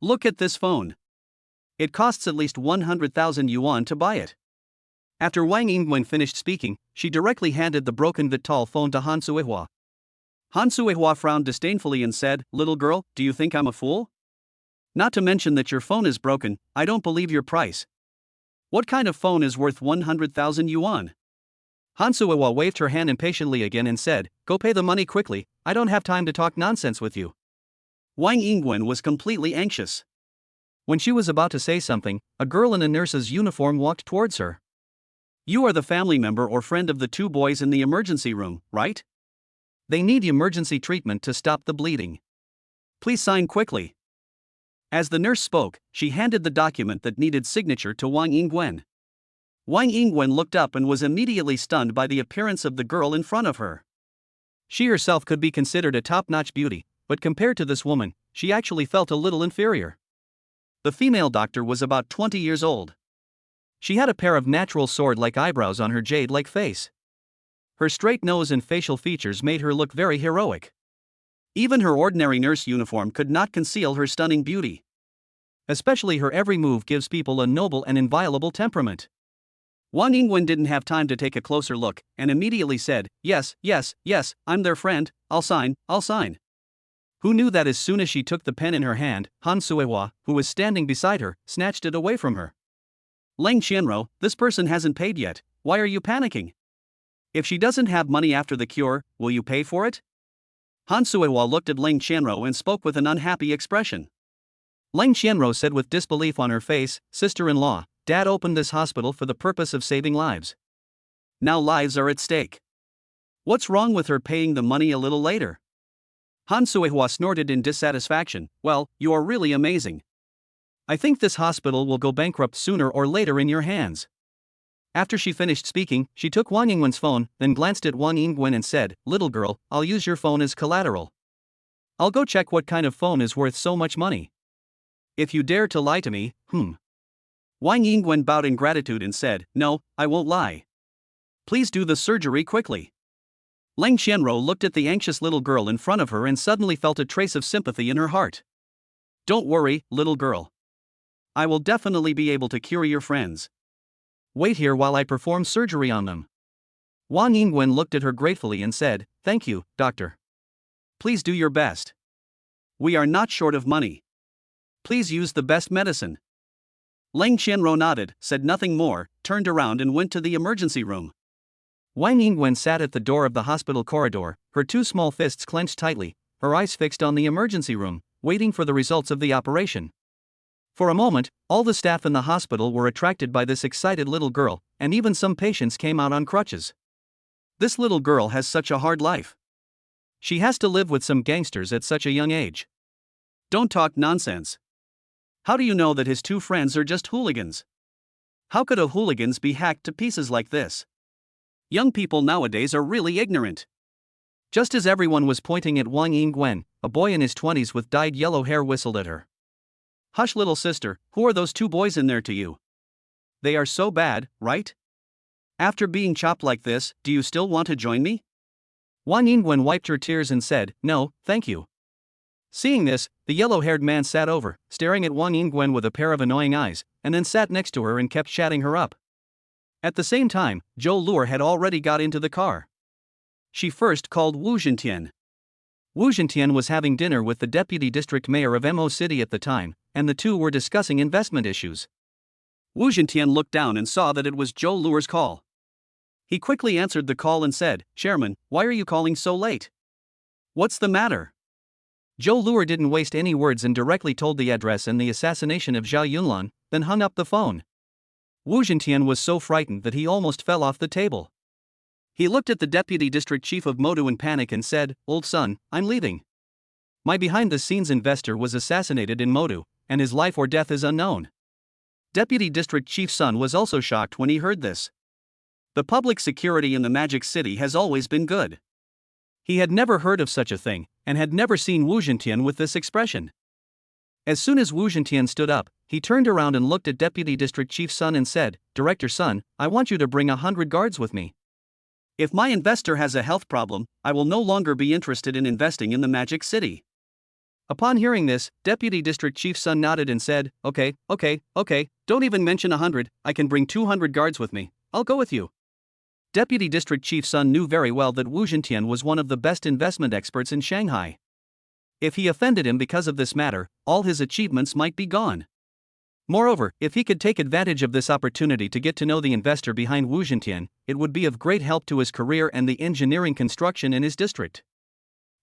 Speaker 1: Look at this phone. It costs at least 100,000 yuan to buy it." After Wang Yingwen finished speaking, she directly handed the broken Vital phone to Han Suihua. Han Suihua frowned disdainfully and said, "Little girl, do you think I'm a fool? Not to mention that your phone is broken, I don't believe your price. What kind of phone is worth 100,000 yuan? Han Suihua waved her hand impatiently again and said, "Go pay the money quickly, I don't have time to talk nonsense with you." Wang Yingwen was completely anxious. When she was about to say something, a girl in a nurse's uniform walked towards her. "You are the family member or friend of the two boys in the emergency room, right? They need emergency treatment to stop the bleeding. Please sign quickly." As the nurse spoke, she handed the document that needed signature to Wang Yingwen. Wang Yingwen looked up and was immediately stunned by the appearance of the girl in front of her. She herself could be considered a top-notch beauty, but compared to this woman, she actually felt a little inferior. The female doctor was about 20 years old. She had a pair of natural sword-like eyebrows on her jade-like face. Her straight nose and facial features made her look very heroic. Even her ordinary nurse uniform could not conceal her stunning beauty. Especially her every move gives people a noble and inviolable temperament. Wang Yingwen didn't have time to take a closer look, and immediately said, "Yes, yes, yes, I'm their friend, I'll sign, I'll sign." Who knew that as soon as she took the pen in her hand, Han Suihua, who was standing beside her, snatched it away from her. "Leng Qianrou, this person hasn't paid yet, why are you panicking? If she doesn't have money after the cure, will you pay for it?" Han Suihua looked at Leng Qianrou and spoke with an unhappy expression. Leng Qianrou said with disbelief on her face, "Sister-in-law, Dad opened this hospital for the purpose of saving lives. Now lives are at stake. What's wrong with her paying the money a little later?" Han Suihua snorted in dissatisfaction. "Well, you are really amazing. I think this hospital will go bankrupt sooner or later in your hands." After she finished speaking, she took Wang Yingwen's phone, then glanced at Wang Yingwen and said, "Little girl, I'll use your phone as collateral. I'll go check what kind of phone is worth so much money. If you dare to lie to me, Wang Yingwen bowed in gratitude and said, "No, I won't lie. Please do the surgery quickly." Leng Qianrou looked at the anxious little girl in front of her and suddenly felt a trace of sympathy in her heart. "Don't worry, little girl. I will definitely be able to cure your friends. Wait here while I perform surgery on them." Wang Yingwen looked at her gratefully and said, "Thank you, doctor. Please do your best. We are not short of money. Please use the best medicine." Leng Qianrou nodded, said nothing more, turned around and went to the emergency room. Wang Yingwen sat at the door of the hospital corridor, her two small fists clenched tightly, her eyes fixed on the emergency room, waiting for the results of the operation. For a moment, all the staff in the hospital were attracted by this excited little girl, and even some patients came out on crutches. This little girl has such a hard life. She has to live with some gangsters at such a young age. Don't talk nonsense. How do you know that his two friends are just hooligans? How could a hooligans be hacked to pieces like this? Young people nowadays are really ignorant. Just as everyone was pointing at Wang Yingwen, a boy in his 20s with dyed yellow hair whistled at her. "Hush, little sister, who are those two boys in there to you? They are so bad, right? After being chopped like this, do you still want to join me?" Wang Yingwen wiped her tears and said, "No, thank you." Seeing this, the yellow-haired man sat over, staring at Wang Yingwen with a pair of annoying eyes, and then sat next to her and kept chatting her up. At the same time, Zhou Luer had already got into the car. She first called Wu Zhentian. Wu Zhentian was having dinner with the deputy district mayor of Mo City at the time, and the two were discussing investment issues. Wu Zhentian looked down and saw that it was Zhou Luer's call. He quickly answered the call and said, "Chairman, why are you calling so late? What's the matter?" Zhou Luer didn't waste any words and directly told the address and the assassination of Zhao Yunlan, then hung up the phone. Wu Zhentian was so frightened that he almost fell off the table. He looked at the deputy district chief of Modu in panic and said, "Old son, I'm leaving. My behind-the-scenes investor was assassinated in Modu, and his life or death is unknown." Deputy district chief's son was also shocked when he heard this. The public security in the Magic City has always been good. He had never heard of such a thing, and had never seen Wu Zhentian with this expression. As soon as Wu Zhentian stood up, He turned around and looked at Deputy District Chief Sun and said, Director Sun, I want you to bring 100 guards with me. If my investor has a health problem, I will no longer be interested in investing in the Magic City. Upon hearing this, Deputy District Chief Sun nodded and said, Okay, don't even mention 100, I can bring 200 guards with me, I'll go with you. Deputy District Chief Sun knew very well that Wu Zhentian was one of the best investment experts in Shanghai. If he offended him because of this matter, all his achievements might be gone. Moreover, if he could take advantage of this opportunity to get to know the investor behind Wu Zhentian, it would be of great help to his career and the engineering construction in his district.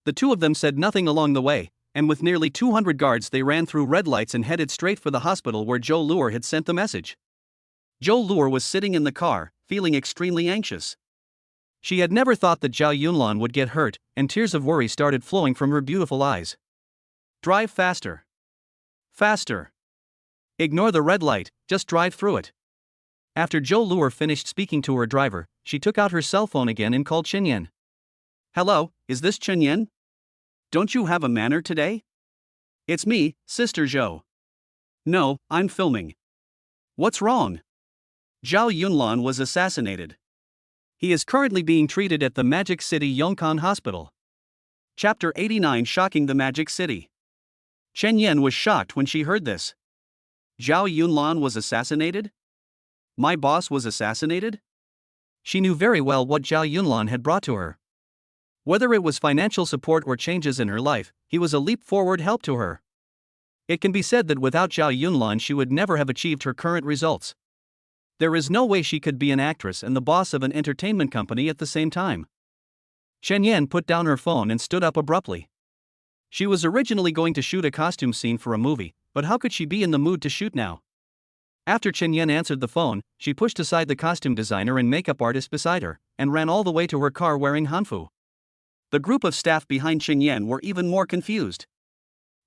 Speaker 1: The two of them said nothing along the way, and with nearly 200 guards they ran through red lights and headed straight for the hospital where Zhou Luer had sent the message. Zhou Luer was sitting in the car, feeling extremely anxious. She had never thought that Zhao Yunlan would get hurt, and tears of worry started flowing from her beautiful eyes. Drive faster. Faster. Ignore the red light, just drive through it. After Zhou Luer finished speaking to her driver, she took out her cell phone again and called Chen Yan. Hello, is this Chen Yan? Don't you have a manner today? It's me, Sister Zhou. No, I'm filming. What's wrong? Zhao Yunlan was assassinated. He is currently being treated at the Magic City Yongkan Hospital. Chapter 89 Shocking the Magic City. Chen Yan was shocked when she heard this. Zhao Yunlan was assassinated? My boss was assassinated? She knew very well what Zhao Yunlan had brought to her. Whether it was financial support or changes in her life, he was a leap-forward help to her. It can be said that without Zhao Yunlan she would never have achieved her current results. There is no way she could be an actress and the boss of an entertainment company at the same time. Chen Yan put down her phone and stood up abruptly. She was originally going to shoot a costume scene for a movie, but how could she be in the mood to shoot now? After Chen Yan answered the phone, she pushed aside the costume designer and makeup artist beside her, and ran all the way to her car wearing hanfu. The group of staff behind Chen Yan were even more confused.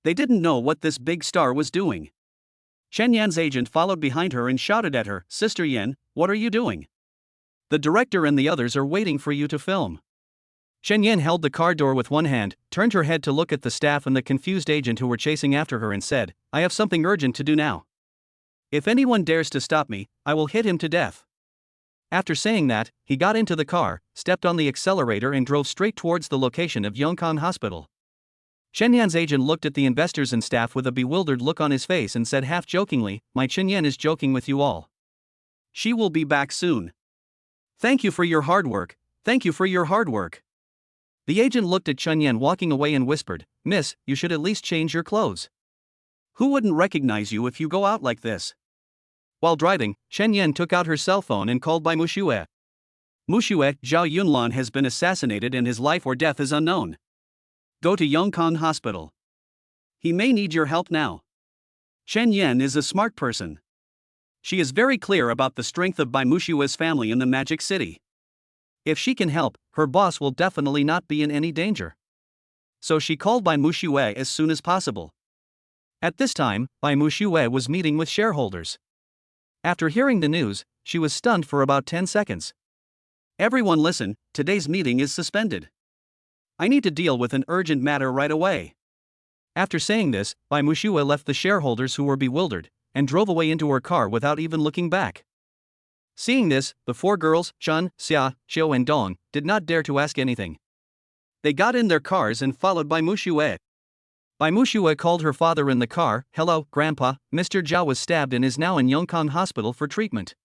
Speaker 1: They didn't know what this big star was doing. Chen Yan's agent followed behind her and shouted at her, Sister Yan, what are you doing? The director and the others are waiting for you to film. Chen Yan held the car door with one hand, turned her head to look at the staff and the confused agent who were chasing after her and said, I have something urgent to do now. If anyone dares to stop me, I will hit him to death. After saying that, he got into the car, stepped on the accelerator and drove straight towards the location of Yongkan Hospital. Chen Yan's agent looked at the investors and staff with a bewildered look on his face and said half-jokingly, My Chen Yan is joking with you all. She will be back soon. Thank you for your hard work, thank you for your hard work. The agent looked at Chen Yan walking away and whispered, Miss, you should at least change your clothes. Who wouldn't recognize you if you go out like this? While driving, Chen Yan took out her cell phone and called by Mushue. Mushue, Zhao Yunlan has been assassinated and his life or death is unknown. Go to Yongkan Hospital. He may need your help now. Chen Yan is a smart person. She is very clear about the strength of Bai Mushue's family in the Magic City. If she can help, her boss will definitely not be in any danger. So she called Bai Mushue as soon as possible. At this time, Bai Mushue was meeting with shareholders. After hearing the news, she was stunned for about 10 seconds. Everyone listen, today's meeting is suspended. I need to deal with an urgent matter right away. After saying this, Bai Mushue left the shareholders who were bewildered, and drove away into her car without even looking back. Seeing this, the four girls, Chun, Xia, Xiu and Dong, did not dare to ask anything. They got in their cars and followed Bai Mushue. Bai Mushue called her father in the car, Hello, Grandpa, Mr. Zhao was stabbed and is now in Yongkan Hospital for treatment.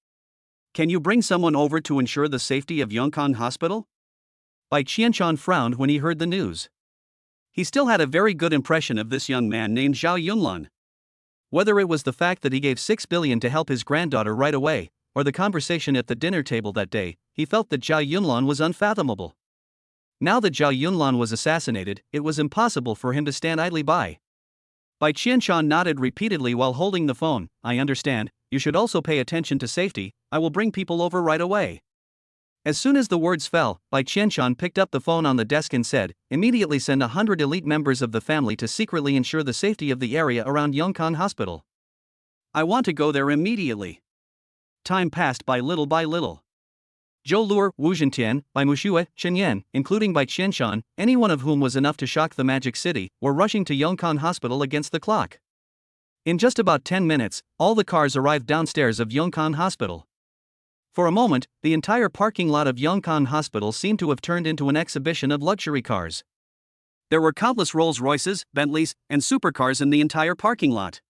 Speaker 1: Can you bring someone over to ensure the safety of Yongkan Hospital? Bai Qianshan frowned when he heard the news. He still had a very good impression of this young man named Zhao Yunlan. Whether it was the fact that he gave 6 billion to help his granddaughter right away, or the conversation at the dinner table that day, he felt that Zhao Yunlan was unfathomable. Now that Zhao Yunlan was assassinated, it was impossible for him to stand idly by. Bai Qianshan nodded repeatedly while holding the phone. I understand, you should also pay attention to safety, I will bring people over right away. As soon as the words fell, Bai Qianshan picked up the phone on the desk and said, immediately send 100 elite members of the family to secretly ensure the safety of the area around Yongkan Hospital. I want to go there immediately. Time passed by little by little. Zhou Luer, Wu Zhentian, Bai Mushue, Chen Yan, including Bai Qianshan, any one of whom was enough to shock the Magic City, were rushing to Yongkan Hospital against the clock. In just about 10 minutes, all the cars arrived downstairs of Yongkan Hospital. For a moment, the entire parking lot of Yongkan Hospital seemed to have turned into an exhibition of luxury cars. There were countless Rolls-Royces, Bentleys, and supercars in the entire parking lot.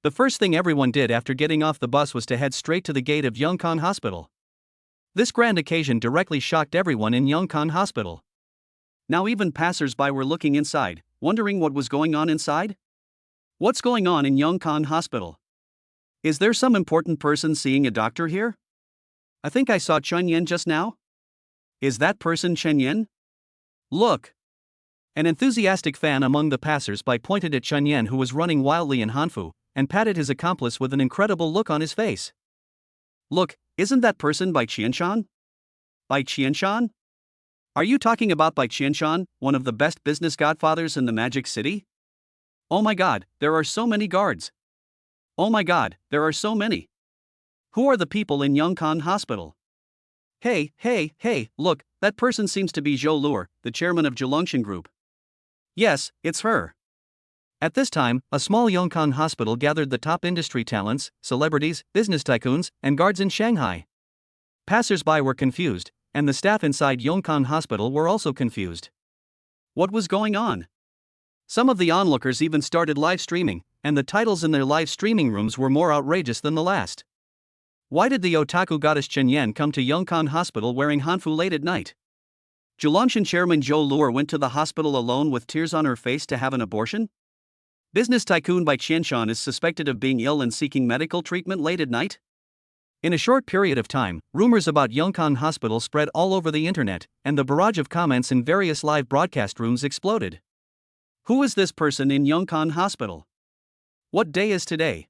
Speaker 1: The first thing everyone did after getting off the bus was to head straight to the gate of Yongkan Hospital. This grand occasion directly shocked everyone in Yongkan Hospital. Now even passers-by were looking inside, wondering what was going on inside. What's going on in Yongkan Hospital? Is there some important person seeing a doctor here? I think I saw Chen Yen just now. Is that person Chen Yen? Look! An enthusiastic fan among the passers-by pointed at Chen Yen, who was running wildly in Hanfu, and patted his accomplice with an incredible look on his face. Look, isn't that person Bai Qianshan? Bai Qianshan? Are you talking about Bai Qianshan, one of the best business godfathers in the Magic City? Oh my god, there are so many guards. Oh my god, there are so many. Who are the people in Yongkan Hospital? Hey, look, that person seems to be Zhou Luer, the chairman of Zhelongshan Group. Yes, it's her. At this time, a small Yongkan hospital gathered the top industry talents, celebrities, business tycoons, and guards in Shanghai. Passers-by were confused, and the staff inside Yongkan Hospital were also confused. What was going on? Some of the onlookers even started live streaming, and the titles in their live streaming rooms were more outrageous than the last. Why did the otaku goddess Chen Yen come to Yongkan Hospital wearing hanfu late at night? Zhelongshan chairman Zhou Luer went to the hospital alone with tears on her face to have an abortion? Business tycoon Bai Qianshan is suspected of being ill and seeking medical treatment late at night? In a short period of time, rumors about Yongkan Hospital spread all over the internet, and the barrage of comments in various live broadcast rooms exploded. Who is this person in Yongkan Hospital? What day is today?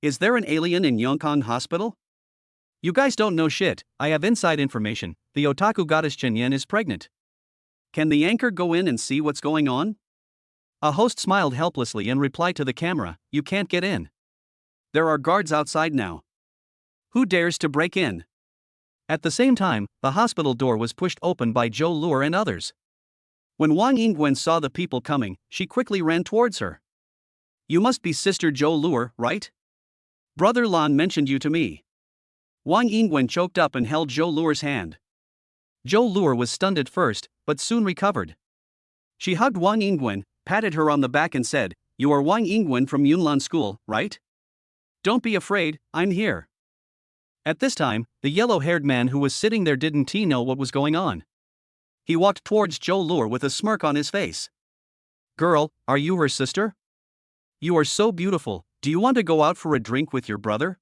Speaker 1: Is there an alien in Yongkan Hospital? You guys don't know shit, I have inside information, the otaku goddess Chen Yen is pregnant. Can the anchor go in and see what's going on? A host smiled helplessly and replied to the camera, you can't get in. There are guards outside now. Who dares to break in? At the same time, the hospital door was pushed open by Zhou Luer and others. When Wang Yingwen saw the people coming, she quickly ran towards her. You must be Sister Zhou Luer, right? Brother Lan mentioned you to me. Wang Yingwen choked up and held Zhou Luer's hand. Zhou Luer was stunned at first, but soon recovered. She hugged Wang Yingwen, patted her on the back and said, You are Wang Yingwen from Yunlan School, right? Don't be afraid, I'm here. At this time, the yellow-haired man who was sitting there didn't know what was going on. He walked towards Zhou Luer with a smirk on his face. Girl, are you her sister? You are so beautiful, do you want to go out for a drink with your brother?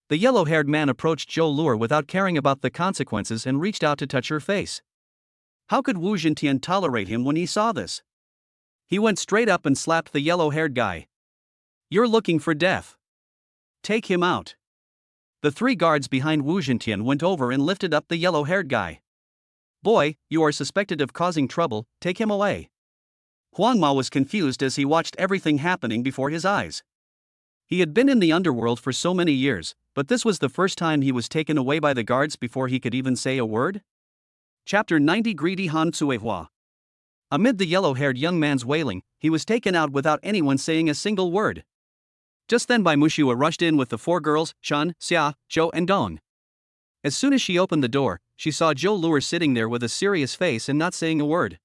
Speaker 1: The yellow-haired man approached Zhou Luer without caring about the consequences and reached out to touch her face. How could Wu Zhentian tolerate him when he saw this? He went straight up and slapped the yellow-haired guy. You're looking for death. Take him out. The three guards behind Wu Zhentian went over and lifted up the yellow-haired guy. Boy, you are suspected of causing trouble, take him away. Huang Ma was confused as he watched everything happening before his eyes. He had been in the underworld for so many years, but this was the first time he was taken away by the guards before he could even say a word? Chapter 90 Greedy Han Tsuehua. Amid the yellow-haired young man's wailing, he was taken out without anyone saying a single word. Just then Bai Mushua rushed in with the four girls, Shan, Xia, Zhou and Dong. As soon as she opened the door, she saw Zhou Luer sitting there with a serious face and not saying a word.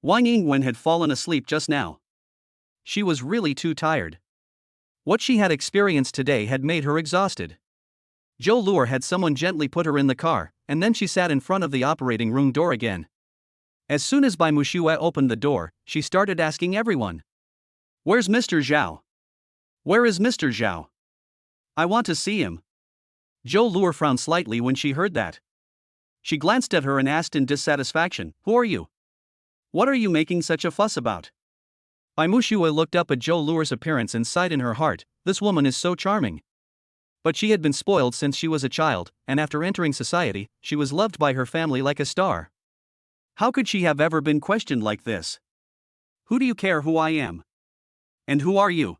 Speaker 1: Wang Yingwen had fallen asleep just now. She was really too tired. What she had experienced today had made her exhausted. Zhou Luer had someone gently put her in the car, and then she sat in front of the operating room door again. As soon as Bai Mushua opened the door, she started asking everyone. Where's Mr. Zhao? Where is Mr. Zhao? I want to see him. Zhou Luer frowned slightly when she heard that. She glanced at her and asked in dissatisfaction, Who are you? What are you making such a fuss about? Bai Mushua looked up at Zhou Luer's appearance and sighed in her heart, this woman is so charming. But she had been spoiled since she was a child, and after entering society, she was loved by her family like a star. How could she have ever been questioned like this? Who do you care who I am? And who are you?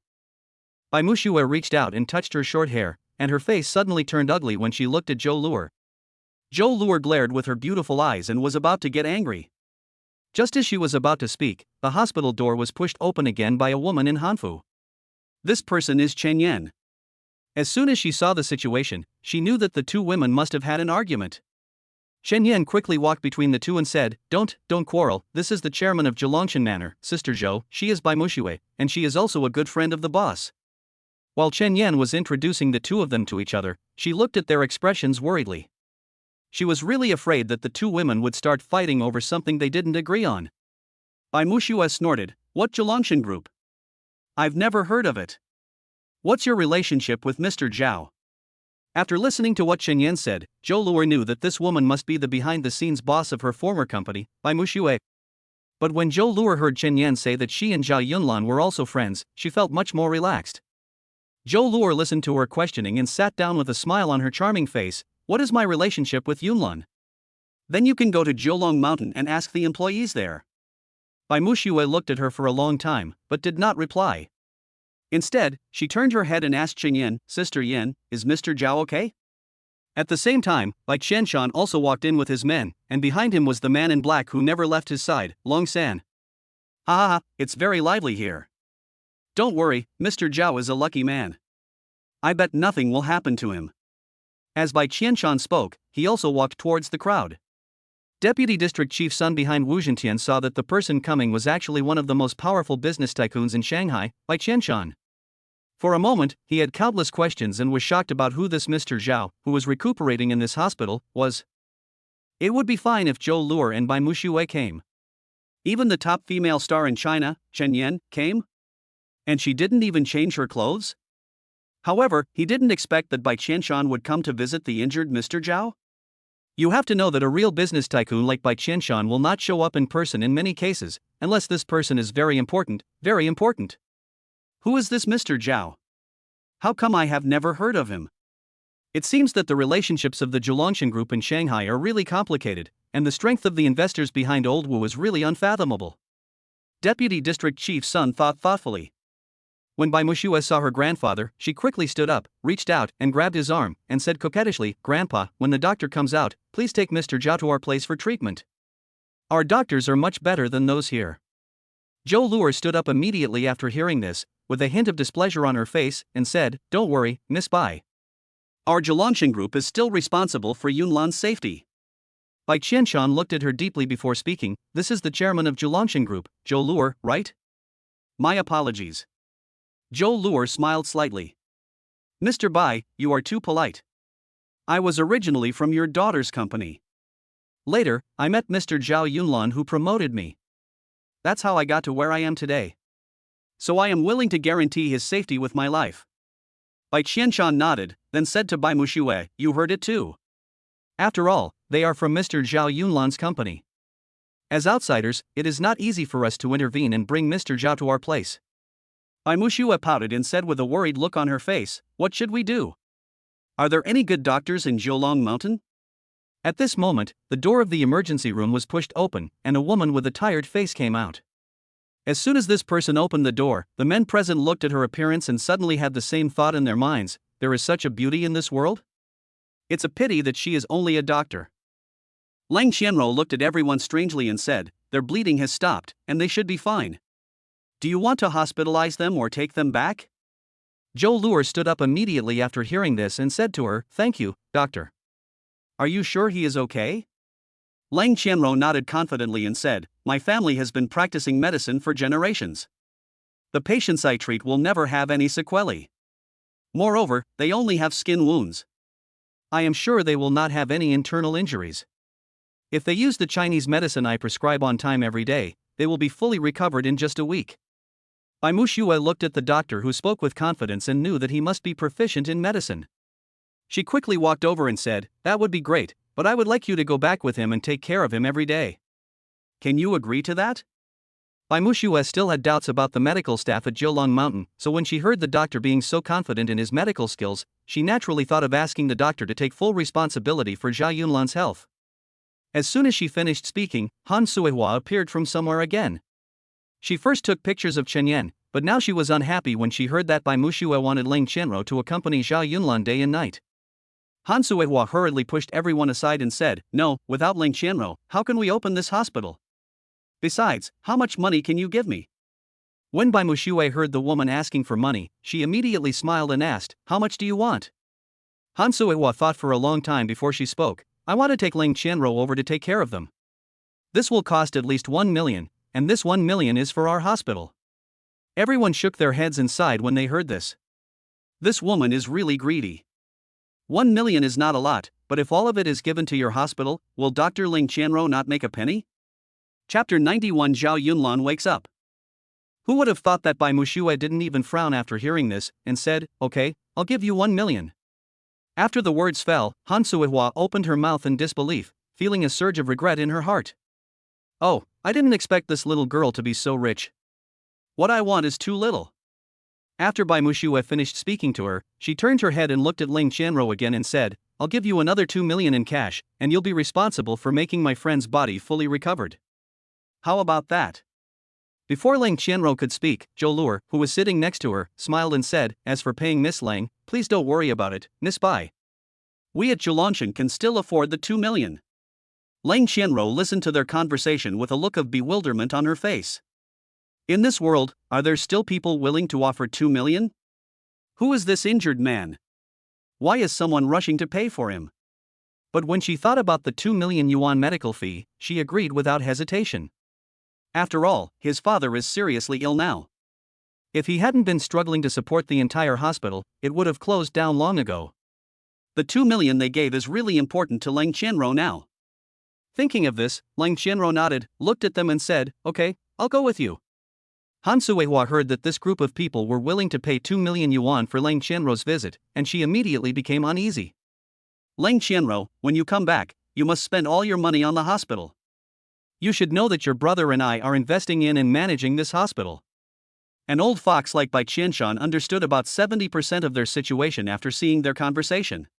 Speaker 1: Bai Mushua reached out and touched her short hair, and her face suddenly turned ugly when she looked at Zhou Luer. Zhou Luer glared with her beautiful eyes and was about to get angry. Just as she was about to speak, the hospital door was pushed open again by a woman in hanfu. This person is Chen Yan. As soon as she saw the situation, she knew that the two women must have had an argument. Chen Yan quickly walked between the two and said, Don't quarrel, this is the chairman of Jilongshan Manor, Sister Zhou, she is Bai Muxue, and she is also a good friend of the boss. While Chen Yan was introducing the two of them to each other, she looked at their expressions worriedly. She was really afraid that the two women would start fighting over something they didn't agree on. Bai Muxue snorted, what Jilongshan group? I've never heard of it. What's your relationship with Mr. Zhao? After listening to what Chen Yan said, Zhou Luer knew that this woman must be the behind-the-scenes boss of her former company, Bai Muxue. But when Zhou Luer heard Chen Yan say that she and Zhao Yunlan were also friends, she felt much more relaxed. Zhou Luer listened to her questioning and sat down with a smile on her charming face. What is my relationship with Yunlan? Then you can go to Jiulong Mountain and ask the employees there. Bai Muxue looked at her for a long time, but did not reply. Instead, she turned her head and asked Chen Yan, Sister Yan, is Mr. Zhao okay? At the same time, Bai Qianshan also walked in with his men, and behind him was the man in black who never left his side, Long San. Ha ha ha, it's very lively here. Don't worry, Mr. Zhao is a lucky man. I bet nothing will happen to him. As Bai Qianshan spoke, he also walked towards the crowd. Deputy District Chief Sun behind Wu Zhentian saw that the person coming was actually one of the most powerful business tycoons in Shanghai, Bai Qianshan. For a moment, he had countless questions and was shocked about who this Mr. Zhao, who was recuperating in this hospital, was. It would be fine if Zhou Luer and Bai Muxue came. Even the top female star in China, Chen Yan, came? And she didn't even change her clothes? However, he didn't expect that Bai Qianshan would come to visit the injured Mr. Zhao. You have to know that a real business tycoon like Bai Qianshan will not show up in person in many cases, unless this person is very important, very important. Who is this Mr. Zhao? How come I have never heard of him? It seems that the relationships of the Jilongshan group in Shanghai are really complicated, and the strength of the investors behind Old Wu is really unfathomable. Deputy District Chief Sun thought thoughtfully. When Bai Muxue saw her grandfather, she quickly stood up, reached out, and grabbed his arm, and said coquettishly, Grandpa, when the doctor comes out, please take Mr. Zhao to our place for treatment. Our doctors are much better than those here. Zhou Luer stood up immediately after hearing this, with a hint of displeasure on her face, and said, Don't worry, Miss Bai. Our Jilongshan group is still responsible for Yunlan's safety. Bai Qianshan looked at her deeply before speaking. This is the chairman of Jilongshan group, Zhou Luer, right? My apologies. Zhou Luer smiled slightly. Mr. Bai, you are too polite. I was originally from your daughter's company. Later, I met Mr. Zhao Yunlan who promoted me. That's how I got to where I am today. So I am willing to guarantee his safety with my life. Bai Qianshan nodded, then said to Bai Muxue, You heard it too. After all, they are from Mr. Zhao Yunlan's company. As outsiders, it is not easy for us to intervene and bring Mr. Zhao to our place. Bai Muxue pouted and said with a worried look on her face, What should we do? Are there any good doctors in Jiulong Mountain? At this moment, the door of the emergency room was pushed open, and a woman with a tired face came out. As soon as this person opened the door, the men present looked at her appearance and suddenly had the same thought in their minds, there is such a beauty in this world? It's a pity that she is only a doctor. Lang Qianro looked at everyone strangely and said, Their bleeding has stopped, and they should be fine. Do you want to hospitalize them or take them back? Zhou Luer stood up immediately after hearing this and said to her, Thank you, doctor. Are you sure he is okay? Lang Qianro nodded confidently and said, My family has been practicing medicine for generations. The patients I treat will never have any sequelae. Moreover, they only have skin wounds. I am sure they will not have any internal injuries. If they use the Chinese medicine I prescribe on time every day, they will be fully recovered in just a week. Bai Muxue looked at the doctor who spoke with confidence and knew that he must be proficient in medicine. She quickly walked over and said, That would be great, but I would like you to go back with him and take care of him every day. Can you agree to that? Bai Muxue still had doubts about the medical staff at Jiulong Mountain, so when she heard the doctor being so confident in his medical skills, she naturally thought of asking the doctor to take full responsibility for Zhao Yunlan's health. As soon as she finished speaking, Han Suihua appeared from somewhere again. She first took pictures of Chen Yan, but now she was unhappy when she heard that Bai Muxue wanted Lang Qianro to accompany Zhao Yunlan day and night. Han Suihua hurriedly pushed everyone aside and said, No, without Lang Qianro, how can we open this hospital? Besides, how much money can you give me? When Bai Mushue heard the woman asking for money, she immediately smiled and asked, "How much do you want?" Han Suehua thought for a long time before she spoke. "I want to take Ling Qianro over to take care of them. This will cost at least 1 million, and this 1 million is for our hospital." Everyone shook their heads and sighed when they heard this. This woman is really greedy. 1 million is not a lot, but if all of it is given to your hospital, will Dr. Ling Qianro not make a penny? Chapter 91. Zhao Yunlan wakes up. Who would have thought that Bai Mushue didn't even frown after hearing this, and said, "Okay, I'll give you 1 million. After the words fell, Han Suehua opened her mouth in disbelief, feeling a surge of regret in her heart. "Oh, I didn't expect this little girl to be so rich. What I want is too little." After Bai Mushue finished speaking to her, she turned her head and looked at Ling Qianro again and said, "I'll give you another 2 million in cash, and you'll be responsible for making my friend's body fully recovered. How about that?" Before Ling Qianro could speak, Zhou Luer, who was sitting next to her, smiled and said, "As for paying Miss Lang, please don't worry about it, Miss Bai. We at Zhulanshan can still afford the 2 million. Ling Qianro listened to their conversation with a look of bewilderment on her face. In this world, are there still people willing to offer 2 million? Who is this injured man? Why is someone rushing to pay for him? But when she thought about the 2 million yuan medical fee, she agreed without hesitation. After all, his father is seriously ill now. If he hadn't been struggling to support the entire hospital, it would have closed down long ago. The 2 million they gave is really important to Ling Qianro now. Thinking of this, Ling Qianro nodded, looked at them and said, "Okay, I'll go with you." Han Suehua heard that this group of people were willing to pay 2 million yuan for Ling Qianro's visit, and she immediately became uneasy. "Ling Qianro, when you come back, you must spend all your money on the hospital. You should know that your brother and I are investing in and managing this hospital." An old fox like Bai Qianshan understood about 70% of their situation after seeing their conversation.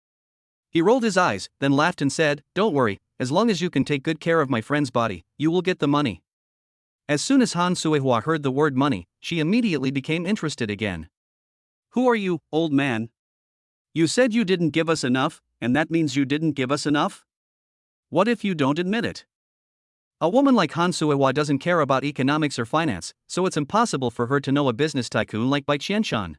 Speaker 1: He rolled his eyes, then laughed and said, "Don't worry, as long as you can take good care of my friend's body, you will get the money." As soon as Han Suehua heard the word money, she immediately became interested again. "Who are you, old man? You said you didn't give us enough, and that means you didn't give us enough? What if you don't admit it?" A woman like Han Suehua doesn't care about economics or finance, so it's impossible for her to know a business tycoon like Bai Qianshan.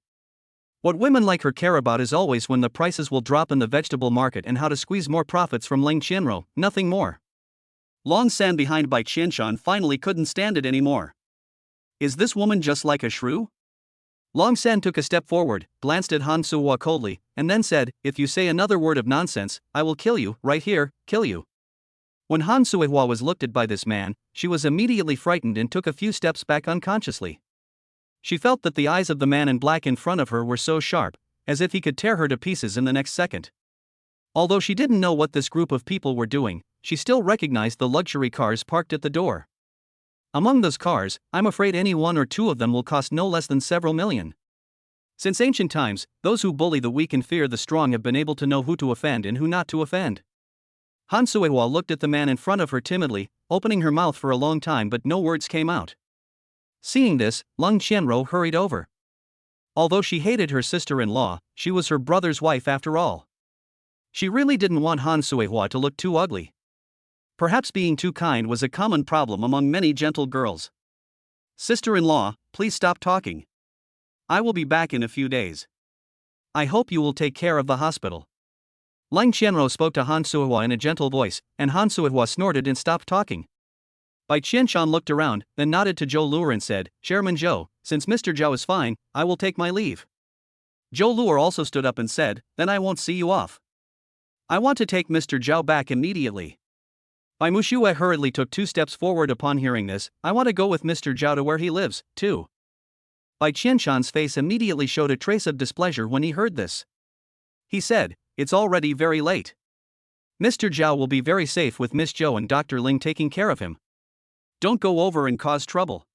Speaker 1: What women like her care about is always when the prices will drop in the vegetable market and how to squeeze more profits from Ling Qianro, nothing more. Long San behind Bai Qianshan finally couldn't stand it anymore. Is this woman just like a shrew? Long San took a step forward, glanced at Han Suehua coldly, and then said, "If you say another word of nonsense, I will kill you, right here, kill you." When Han Suehua was looked at by this man, she was immediately frightened and took a few steps back unconsciously. She felt that the eyes of the man in black in front of her were so sharp, as if he could tear her to pieces in the next second. Although she didn't know what this group of people were doing, she still recognized the luxury cars parked at the door. Among those cars, I'm afraid any one or two of them will cost no less than several million. Since ancient times, those who bully the weak and fear the strong have been able to know who to offend and who not to offend. Han Suehua looked at the man in front of her timidly, opening her mouth for a long time but no words came out. Seeing this, Ling Qianro hurried over. Although she hated her sister-in-law, she was her brother's wife after all. She really didn't want Han Suehua to look too ugly. Perhaps being too kind was a common problem among many gentle girls. "Sister-in-law, please stop talking. I will be back in a few days. I hope you will take care of the hospital." Ling Qianro spoke to Han Suehua in a gentle voice, and Han Suehua snorted and stopped talking. Bai Qianshan looked around, then nodded to Zhou Luer and said, "Chairman Zhou, since Mr. Zhou is fine, I will take my leave." Zhou Luer also stood up and said, "Then I won't see you off. I want to take Mr. Zhou back immediately." Bai Mushue hurriedly took 2 steps forward upon hearing this. "I want to go with Mr. Zhou to where he lives, too." Bai Qianshan's face immediately showed a trace of displeasure when he heard this. He said, "It's already very late. Mr. Zhou will be very safe with Miss Zhou and Dr. Ling taking care of him. Don't go over and cause trouble."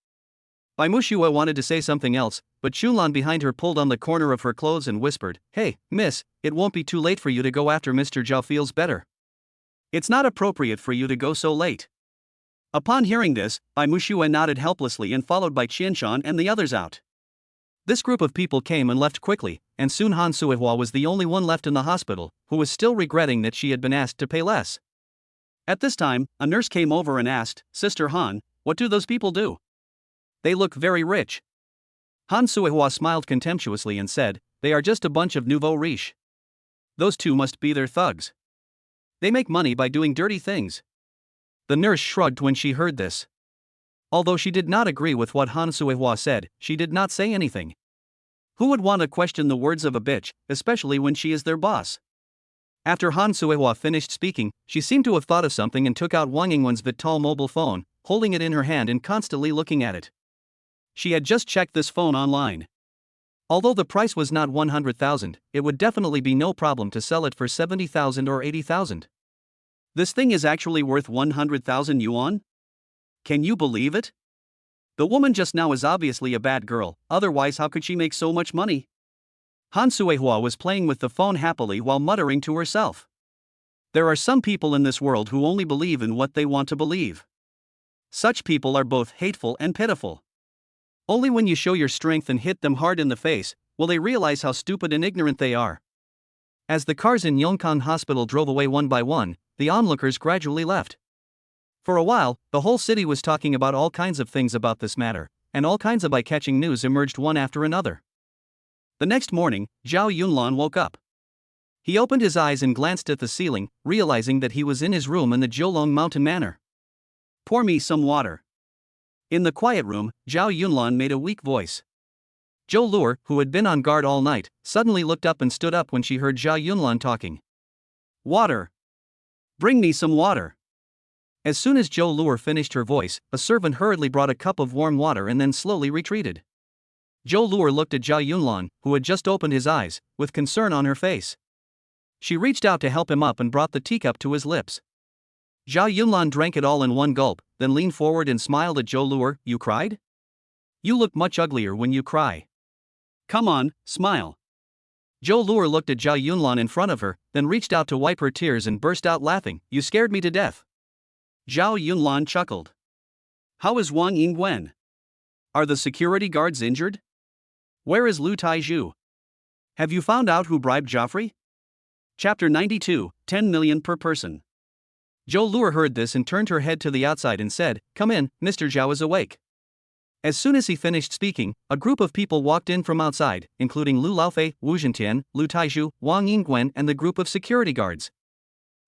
Speaker 1: Bai Mushue wanted to say something else, but Xunlan behind her pulled on the corner of her clothes and whispered, "Hey, miss, it won't be too late for you to go after Mr. Zhou feels better. It's not appropriate for you to go so late." Upon hearing this, Bai Mushue nodded helplessly and followed Bai Qianshan and the others out. This group of people came and left quickly, and soon Han Suehua was the only one left in the hospital, who was still regretting that she had been asked to pay less. At this time, a nurse came over and asked, "Sister Han, what do those people do? They look very rich. Han Suehua smiled contemptuously and said, "They are just a bunch of nouveau riche. Those two must be their thugs. They make money by doing dirty things." The nurse shrugged when she heard this. Although she did not agree with what Han Suehua said, she did not say anything. Who would want to question the words of a bitch, especially when she is their boss? After Han Suehua finished speaking, she seemed to have thought of something and took out Wang Yingwen's Vital mobile phone, holding it in her hand and constantly looking at it. She had just checked this phone online. Although the price was not 100,000, it would definitely be no problem to sell it for 70,000 or 80,000. This thing is actually worth 100,000 yuan? Can you believe it? The woman just now is obviously a bad girl, otherwise how could she make so much money? Han Suehua was playing with the phone happily while muttering to herself. There are some people in this world who only believe in what they want to believe. Such people are both hateful and pitiful. Only when you show your strength and hit them hard in the face, will they realize how stupid and ignorant they are. As the cars in Yongkang Hospital drove away one by one, the onlookers gradually left. For a while, the whole city was talking about all kinds of things about this matter, and all kinds of eye-catching news emerged one after another. The next morning, Zhao Yunlan woke up. He opened his eyes and glanced at the ceiling, realizing that he was in his room in the Jiulong Mountain Manor. "Pour me some water." In the quiet room, Zhao Yunlan made a weak voice. Zhou Luer, who had been on guard all night, suddenly looked up and stood up when she heard Zhao Yunlan talking. "Water. Bring me some water." As soon as Zhou Luer finished her voice, a servant hurriedly brought a cup of warm water and then slowly retreated. Zhou Luer looked at Zhao Yunlan, who had just opened his eyes, with concern on her face. She reached out to help him up and brought the teacup to his lips. Zhao Yunlan drank it all in one gulp, then leaned forward and smiled at Zhou Luer. "You cried? You look much uglier when you cry. Come on, smile." Zhou Luer looked at Zhao Yunlan in front of her, then reached out to wipe her tears and burst out laughing. "You scared me to death." Zhao Yunlan chuckled. "How is Wang Yingwen? Are the security guards injured? Where is Lu Taizhu? Have you found out who bribed Joffrey?" Chapter 92, 10 million per person. Zhou Luer heard this and turned her head to the outside and said, "Come in, Mr. Zhao is awake." As soon as he finished speaking, a group of people walked in from outside, including Lu Laofei, Wu Zhentian, Lu Taizhu, Wang Yingwen and the group of security guards.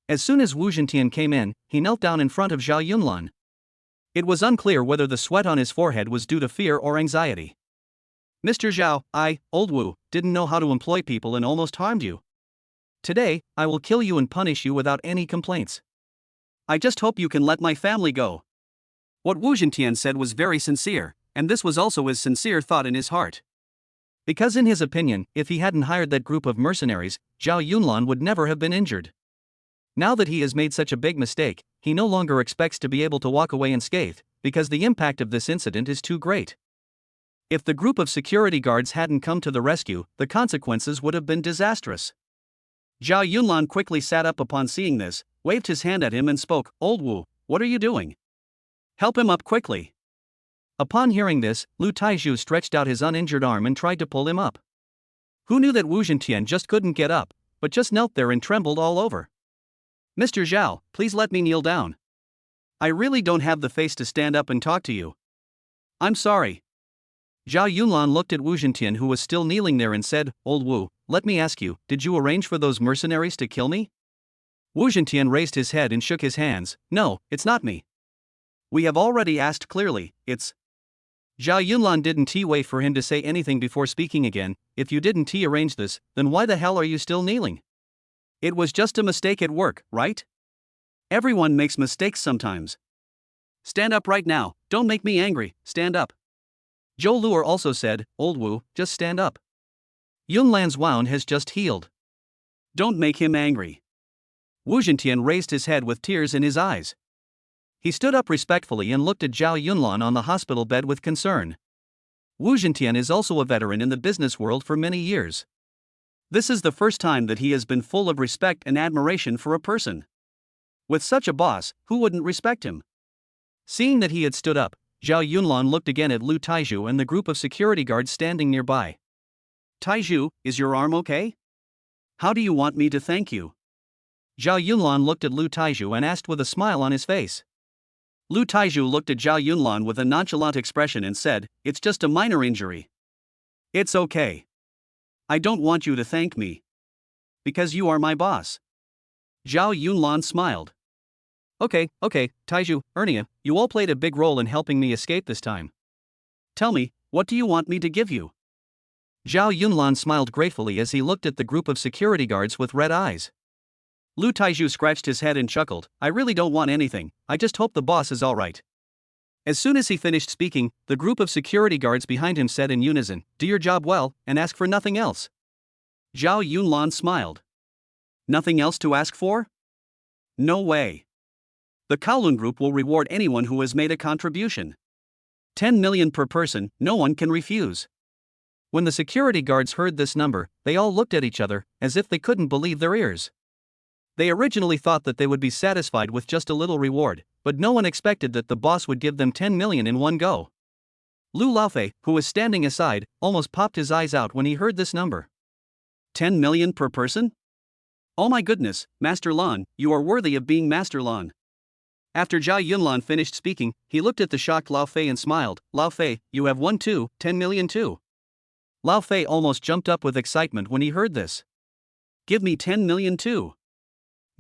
Speaker 1: As soon as Wu Zhentian came in, he knelt down in front of Zhao Yunlan. It was unclear whether the sweat on his forehead was due to fear or anxiety. "Mr. Zhao, old Wu, didn't know how to employ people and almost harmed you. Today, I will kill you and punish you without any complaints. I just hope you can let my family go." What Wu Zhentian said was very sincere, and this was also his sincere thought in his heart. Because in his opinion, if he hadn't hired that group of mercenaries, Zhao Yunlan would never have been injured. Now that he has made such a big mistake, he no longer expects to be able to walk away unscathed, because the impact of this incident is too great. If the group of security guards hadn't come to the rescue, the consequences would have been disastrous. Zhao Yunlan quickly sat up upon seeing this, waved his hand at him and spoke, "Old Wu, what are you doing? Help him up quickly." Upon hearing this, Lu Taizhu stretched out his uninjured arm and tried to pull him up. Who knew that Wu Zhentian just couldn't get up, but just knelt there and trembled all over. "Mr. Zhao, please let me kneel down. I really don't have the face to stand up and talk to you. I'm sorry." Zhao Yunlan looked at Wu Zhentian, who was still kneeling there, and said, "Old Wu, let me ask you, did you arrange for those mercenaries to kill me?" Wu Zhentian raised his head and shook his hands. "No, it's not me. We have already asked clearly, it's..." Zhao Yunlan didn't wait for him to say anything before speaking again. "If you didn't arrange this, then why the hell are you still kneeling? It was just a mistake at work, right? Everyone makes mistakes sometimes. Stand up right now, don't make me angry, stand up." Zhou Luer also said, "Old Wu, just stand up. Yunlan's wound has just healed. Don't make him angry." Wu Zhentian raised his head with tears in his eyes. He stood up respectfully and looked at Zhao Yunlan on the hospital bed with concern. Wu Zhentian is also a veteran in the business world for many years. This is the first time that he has been full of respect and admiration for a person. With such a boss, who wouldn't respect him? Seeing that he had stood up, Zhao Yunlan looked again at Lu Taizhu and the group of security guards standing nearby. "Taizhu, is your arm okay? How do you want me to thank you?" Zhao Yunlan looked at Lu Taizhu and asked with a smile on his face. Lu Taizhu looked at Zhao Yunlan with a nonchalant expression and said, "It's just a minor injury. It's okay. I don't want you to thank me. Because you are my boss. Zhao Yunlan smiled. Okay, Taiju, Ernia, you all played a big role in helping me escape this time. Tell me, what do you want me to give you? Zhao Yunlan smiled gratefully as he looked at the group of security guards with red eyes. Lu Taiju scratched his head and chuckled, I really don't want anything, I just hope the boss is alright. As soon as he finished speaking, the group of security guards behind him said in unison, do your job well, and ask for nothing else. Zhao Yunlan smiled. Nothing else to ask for? No way. The Kowloon Group will reward anyone who has made a contribution. 10 million per person, no one can refuse. When the security guards heard this number, they all looked at each other, as if they couldn't believe their ears. They originally thought that they would be satisfied with just a little reward, but no one expected that the boss would give them 10 million in one go. Lu Laofei, who was standing aside, almost popped his eyes out when he heard this number. 10 million per person? Oh my goodness, Master Lan, you are worthy of being Master Lan. After Zhao Yunlan finished speaking, he looked at the shocked Lao Fei and smiled, Lao Fei, you have won too, 10 million too. Lao Fei almost jumped up with excitement when he heard this. Give me 10 million too.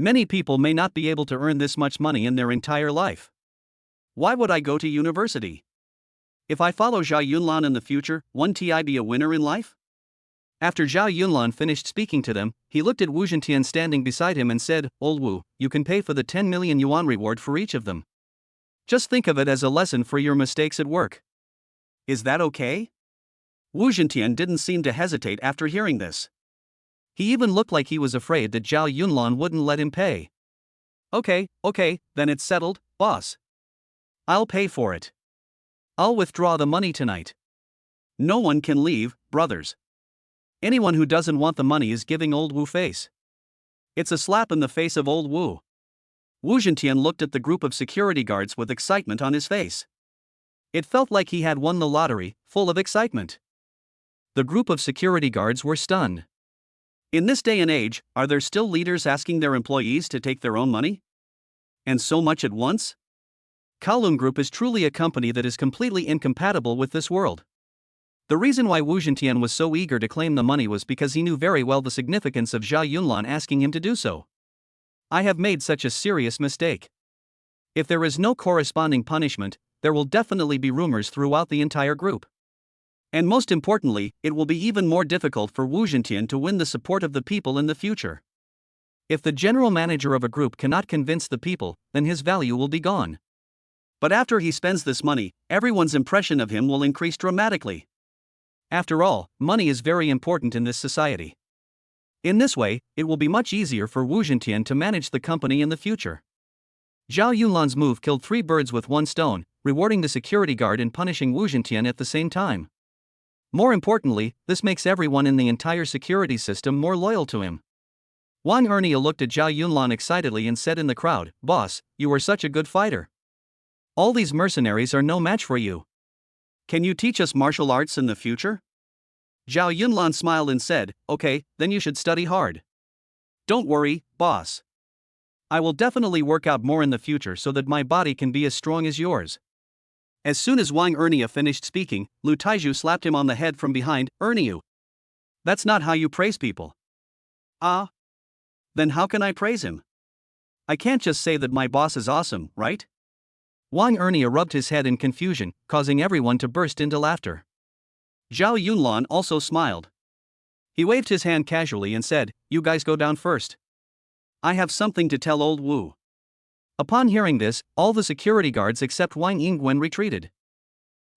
Speaker 1: Many people may not be able to earn this much money in their entire life. Why would I go to university? If I follow Zhao Yunlan in the future, won't I be a winner in life? After Zhao Yunlan finished speaking to them, he looked at Wu Zhentian standing beside him and said, Old Wu, you can pay for the 10 million yuan reward for each of them. Just think of it as a lesson for your mistakes at work. Is that okay? Wu Zhentian didn't seem to hesitate after hearing this. He even looked like he was afraid that Zhao Yunlan wouldn't let him pay. Okay, then it's settled, boss. I'll pay for it. I'll withdraw the money tonight. No one can leave, brothers. Anyone who doesn't want the money is giving old Wu face. It's a slap in the face of old Wu. Wu Zhentian looked at the group of security guards with excitement on his face. It felt like he had won the lottery, full of excitement. The group of security guards were stunned. In this day and age, are there still leaders asking their employees to take their own money? And so much at once? Kowloon Group is truly a company that is completely incompatible with this world. The reason why Wu Zhentian was so eager to claim the money was because he knew very well the significance of Zhao Yunlan asking him to do so. I have made such a serious mistake. If there is no corresponding punishment, there will definitely be rumors throughout the entire group. And most importantly, it will be even more difficult for Wu Zhentian to win the support of the people in the future. If the general manager of a group cannot convince the people, then his value will be gone. But after he spends this money, everyone's impression of him will increase dramatically. After all, money is very important in this society. In this way, it will be much easier for Wu Zhentian to manage the company in the future. Zhao Yunlan's move killed 3 birds with 1 stone, rewarding the security guard and punishing Wu Zhentian at the same time. More importantly, this makes everyone in the entire security system more loyal to him. Wang Ernia looked at Zhao Yunlan excitedly and said in the crowd, Boss, you are such a good fighter. All these mercenaries are no match for you. Can you teach us martial arts in the future? Zhao Yunlan smiled and said, Okay, then you should study hard. Don't worry, boss. I will definitely work out more in the future so that my body can be as strong as yours. As soon as Wang Ernia finished speaking, Lu Taiju slapped him on the head from behind, Erniu. That's not how you praise people. Ah? Then how can I praise him? I can't just say that my boss is awesome, right? Wang Ernia rubbed his head in confusion, causing everyone to burst into laughter. Zhao Yunlan also smiled. He waved his hand casually and said, You guys go down first. I have something to tell old Wu. Upon hearing this, all the security guards except Wang Yingwen retreated.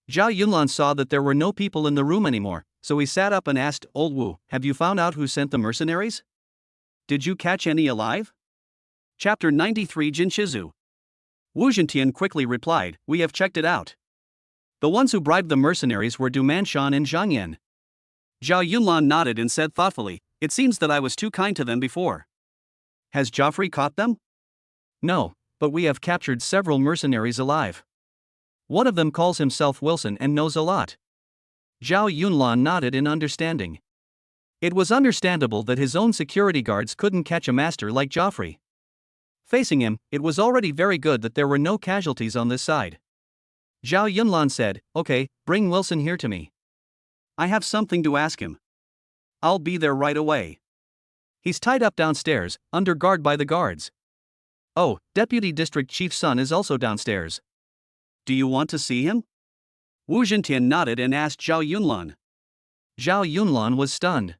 Speaker 1: Zhao Yunlan saw that there were no people in the room anymore, so he sat up and asked, Old Wu, have you found out who sent the mercenaries? Did you catch any alive? Chapter 93 Jinshizu. Wu Zhentian quickly replied, We have checked it out. The ones who bribed the mercenaries were Du Manshan and Zhang Yan. Zhao Yunlan nodded and said thoughtfully, It seems that I was too kind to them before. Has Joffrey caught them? No, but we have captured several mercenaries alive. One of them calls himself Wilson and knows a lot. Zhao Yunlan nodded in understanding. It was understandable that his own security guards couldn't catch a master like Joffrey. Facing him, it was already very good that there were no casualties on this side. Zhao Yunlan said, Okay, bring Wilson here to me. I have something to ask him. I'll be there right away. He's tied up downstairs, under guard by the guards. Oh, Deputy District Chief's son is also downstairs. Do you want to see him? Wu Zhentian nodded and asked Zhao Yunlan. Zhao Yunlan was stunned.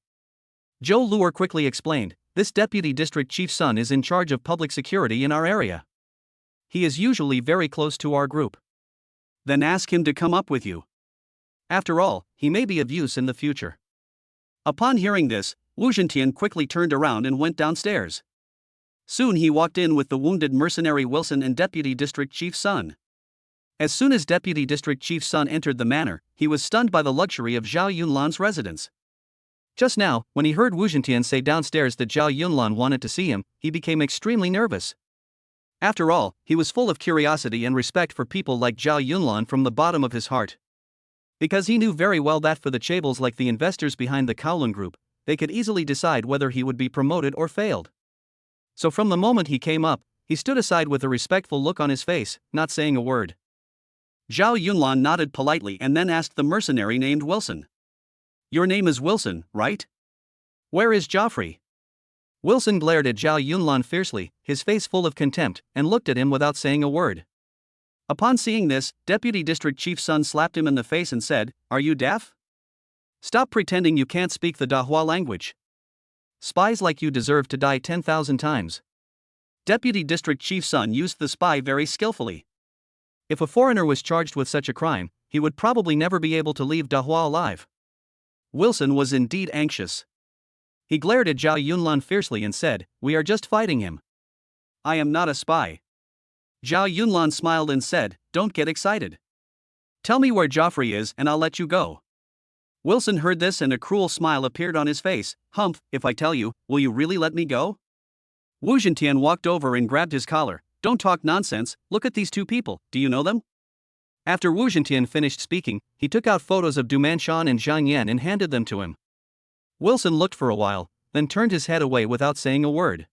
Speaker 1: Zhou Luer quickly explained, this Deputy District Chief's son is in charge of public security in our area. He is usually very close to our group. Then ask him to come up with you. After all, he may be of use in the future. Upon hearing this, Wu Zhentian quickly turned around and went downstairs. Soon he walked in with the wounded mercenary Wilson and Deputy District Chief's son. As soon as Deputy District Chief's son entered the manor, he was stunned by the luxury of Zhao Yunlan's residence. Just now, when he heard Wu Zhentian say downstairs that Zhao Yunlan wanted to see him, he became extremely nervous. After all, he was full of curiosity and respect for people like Zhao Yunlan from the bottom of his heart. Because he knew very well that for the chaebol like the investors behind the Kowloon Group, they could easily decide whether he would be promoted or failed. So from the moment he came up, he stood aside with a respectful look on his face, not saying a word. Zhao Yunlan nodded politely and then asked the mercenary named Wilson. Your name is Wilson, right? Where is Joffrey? Wilson glared at Zhao Yunlan fiercely, his face full of contempt, and looked at him without saying a word. Upon seeing this, Deputy District Chief's son slapped him in the face and said, Are you deaf? Stop pretending you can't speak the Dahua language. Spies like you deserve to die 10,000 times. Deputy District Chief's son used the spy very skillfully. If a foreigner was charged with such a crime, he would probably never be able to leave Dahua alive. Wilson was indeed anxious. He glared at Zhao Yunlan fiercely and said, We are just fighting him. I am not a spy. Zhao Yunlan smiled and said, Don't get excited. Tell me where Joffrey is and I'll let you go. Wilson heard this and a cruel smile appeared on his face. Humph, if I tell you, will you really let me go? Wu Zhentian walked over and grabbed his collar. Don't talk nonsense, look at these two people, do you know them? After Wu Zhentian finished speaking, he took out photos of Du Manshan and Zhang Yan and handed them to him. Wilson looked for a while, then turned his head away without saying a word.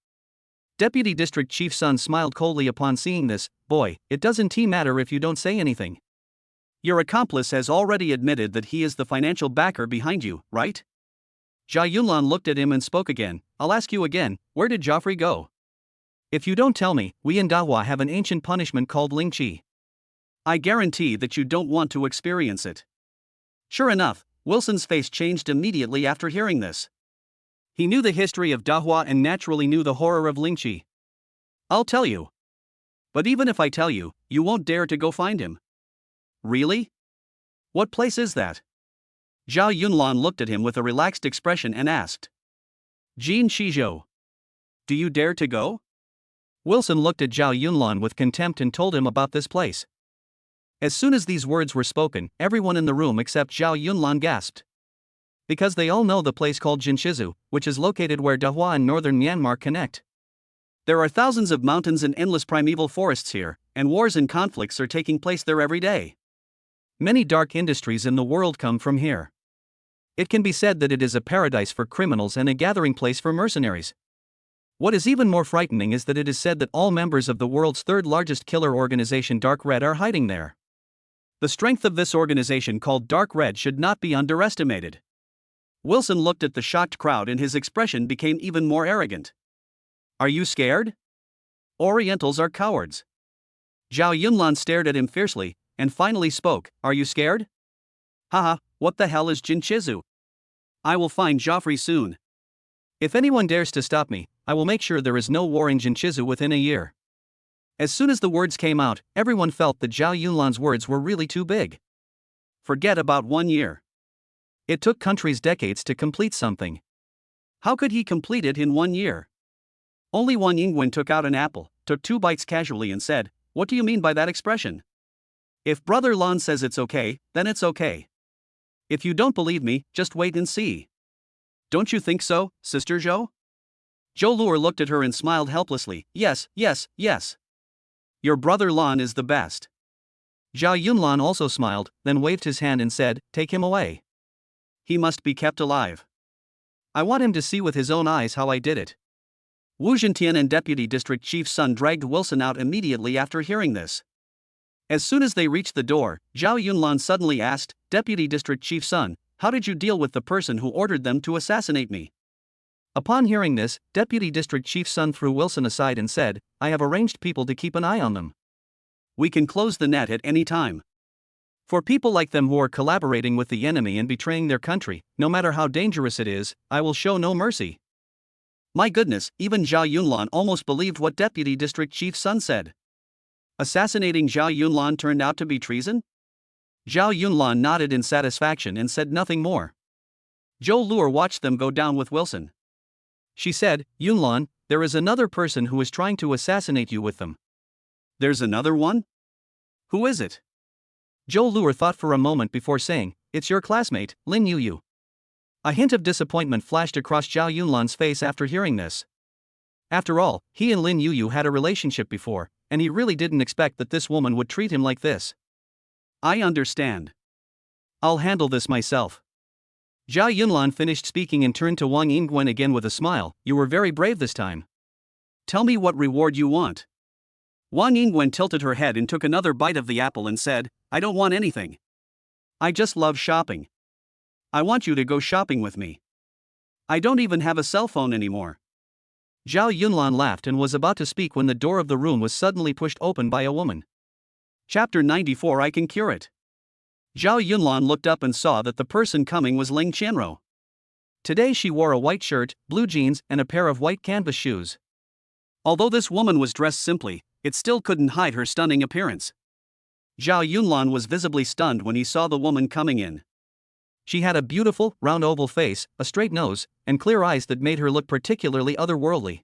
Speaker 1: Deputy District Chief's son smiled coldly upon seeing this. Boy, it doesn't matter if you don't say anything. Your accomplice has already admitted that he is the financial backer behind you, right? Zhao Yunlan looked at him and spoke again. I'll ask you again, where did Joffrey go? If you don't tell me, we in Dahua have an ancient punishment called Ling Qi. I guarantee that you don't want to experience it. Sure enough, Wilson's face changed immediately after hearing this. He knew the history of Dahua and naturally knew the horror of Ling Qi. I'll tell you. But even if I tell you, you won't dare to go find him. Really? What place is that? Zhao Yunlan looked at him with a relaxed expression and asked. Jin Shizhou. Do you dare to go? Wilson looked at Zhao Yunlan with contempt and told him about this place. As soon as these words were spoken, everyone in the room except Zhao Yunlan gasped. Because they all know the place called Jinshizu, which is located where Dahua and northern Myanmar connect. There are thousands of mountains and endless primeval forests here, and wars and conflicts are taking place there every day. Many dark industries in the world come from here. It can be said that it is a paradise for criminals and a gathering place for mercenaries. What is even more frightening is that it is said that all members of the world's third largest killer organization Dark Red are hiding there. The strength of this organization called Dark Red should not be underestimated. Wilson looked at the shocked crowd and his expression became even more arrogant. Are you scared? Orientals are cowards. Zhao Yunlan stared at him fiercely, and finally spoke, Are you scared? Haha, what the hell is Jinshizu? I will find Joffrey soon. If anyone dares to stop me, I will make sure there is no war in Jinshizu within a year. As soon as the words came out, everyone felt that Zhao Yunlan's words were really too big. Forget about 1 year. It took countries decades to complete something. How could he complete it in 1 year? Only Wang Yingwen took out an apple, took 2 bites casually and said, What do you mean by that expression? If Brother Lan says it's okay, then it's okay. If you don't believe me, just wait and see. Don't you think so, Sister Zhou? Zhou Luer looked at her and smiled helplessly. Yes, yes, yes. Your brother Lan is the best. Zhao Yunlan also smiled, then waved his hand and said, Take him away. He must be kept alive. I want him to see with his own eyes how I did it. Wu Zhentian and Deputy District Chief's son dragged Wilson out immediately after hearing this. As soon as they reached the door, Zhao Yunlan suddenly asked, Deputy District Chief's son, how did you deal with the person who ordered them to assassinate me? Upon hearing this, Deputy District Chief Sun threw Wilson aside and said, I have arranged people to keep an eye on them. We can close the net at any time. For people like them who are collaborating with the enemy and betraying their country, no matter how dangerous it is, I will show no mercy. My goodness, even Zhao Yunlan almost believed what Deputy District Chief Sun said. Assassinating Zhao Yunlan turned out to be treason? Zhao Yunlan nodded in satisfaction and said nothing more. Zhou Luer watched them go down with Wilson. She said, Yunlan, there is another person who is trying to assassinate you with them. There's another one? Who is it? Zhou Luer thought for a moment before saying, it's your classmate, Lin Yuyu. A hint of disappointment flashed across Zhao Yunlan's face after hearing this. After all, he and Lin Yuyu had a relationship before, and he really didn't expect that this woman would treat him like this. I understand. I'll handle this myself. Zhao Yunlan finished speaking and turned to Wang Yingwen again with a smile, you were very brave this time. Tell me what reward you want. Wang Yingwen tilted her head and took another bite of the apple and said, I don't want anything. I just love shopping. I want you to go shopping with me. I don't even have a cell phone anymore. Zhao Yunlan laughed and was about to speak when the door of the room was suddenly pushed open by a woman. Chapter 94 I can cure it. Zhao Yunlan looked up and saw that the person coming was Ling Qianruo. Today she wore a white shirt, blue jeans, and a pair of white canvas shoes. Although this woman was dressed simply, it still couldn't hide her stunning appearance. Zhao Yunlan was visibly stunned when he saw the woman coming in. She had a beautiful, round oval face, a straight nose, and clear eyes that made her look particularly otherworldly.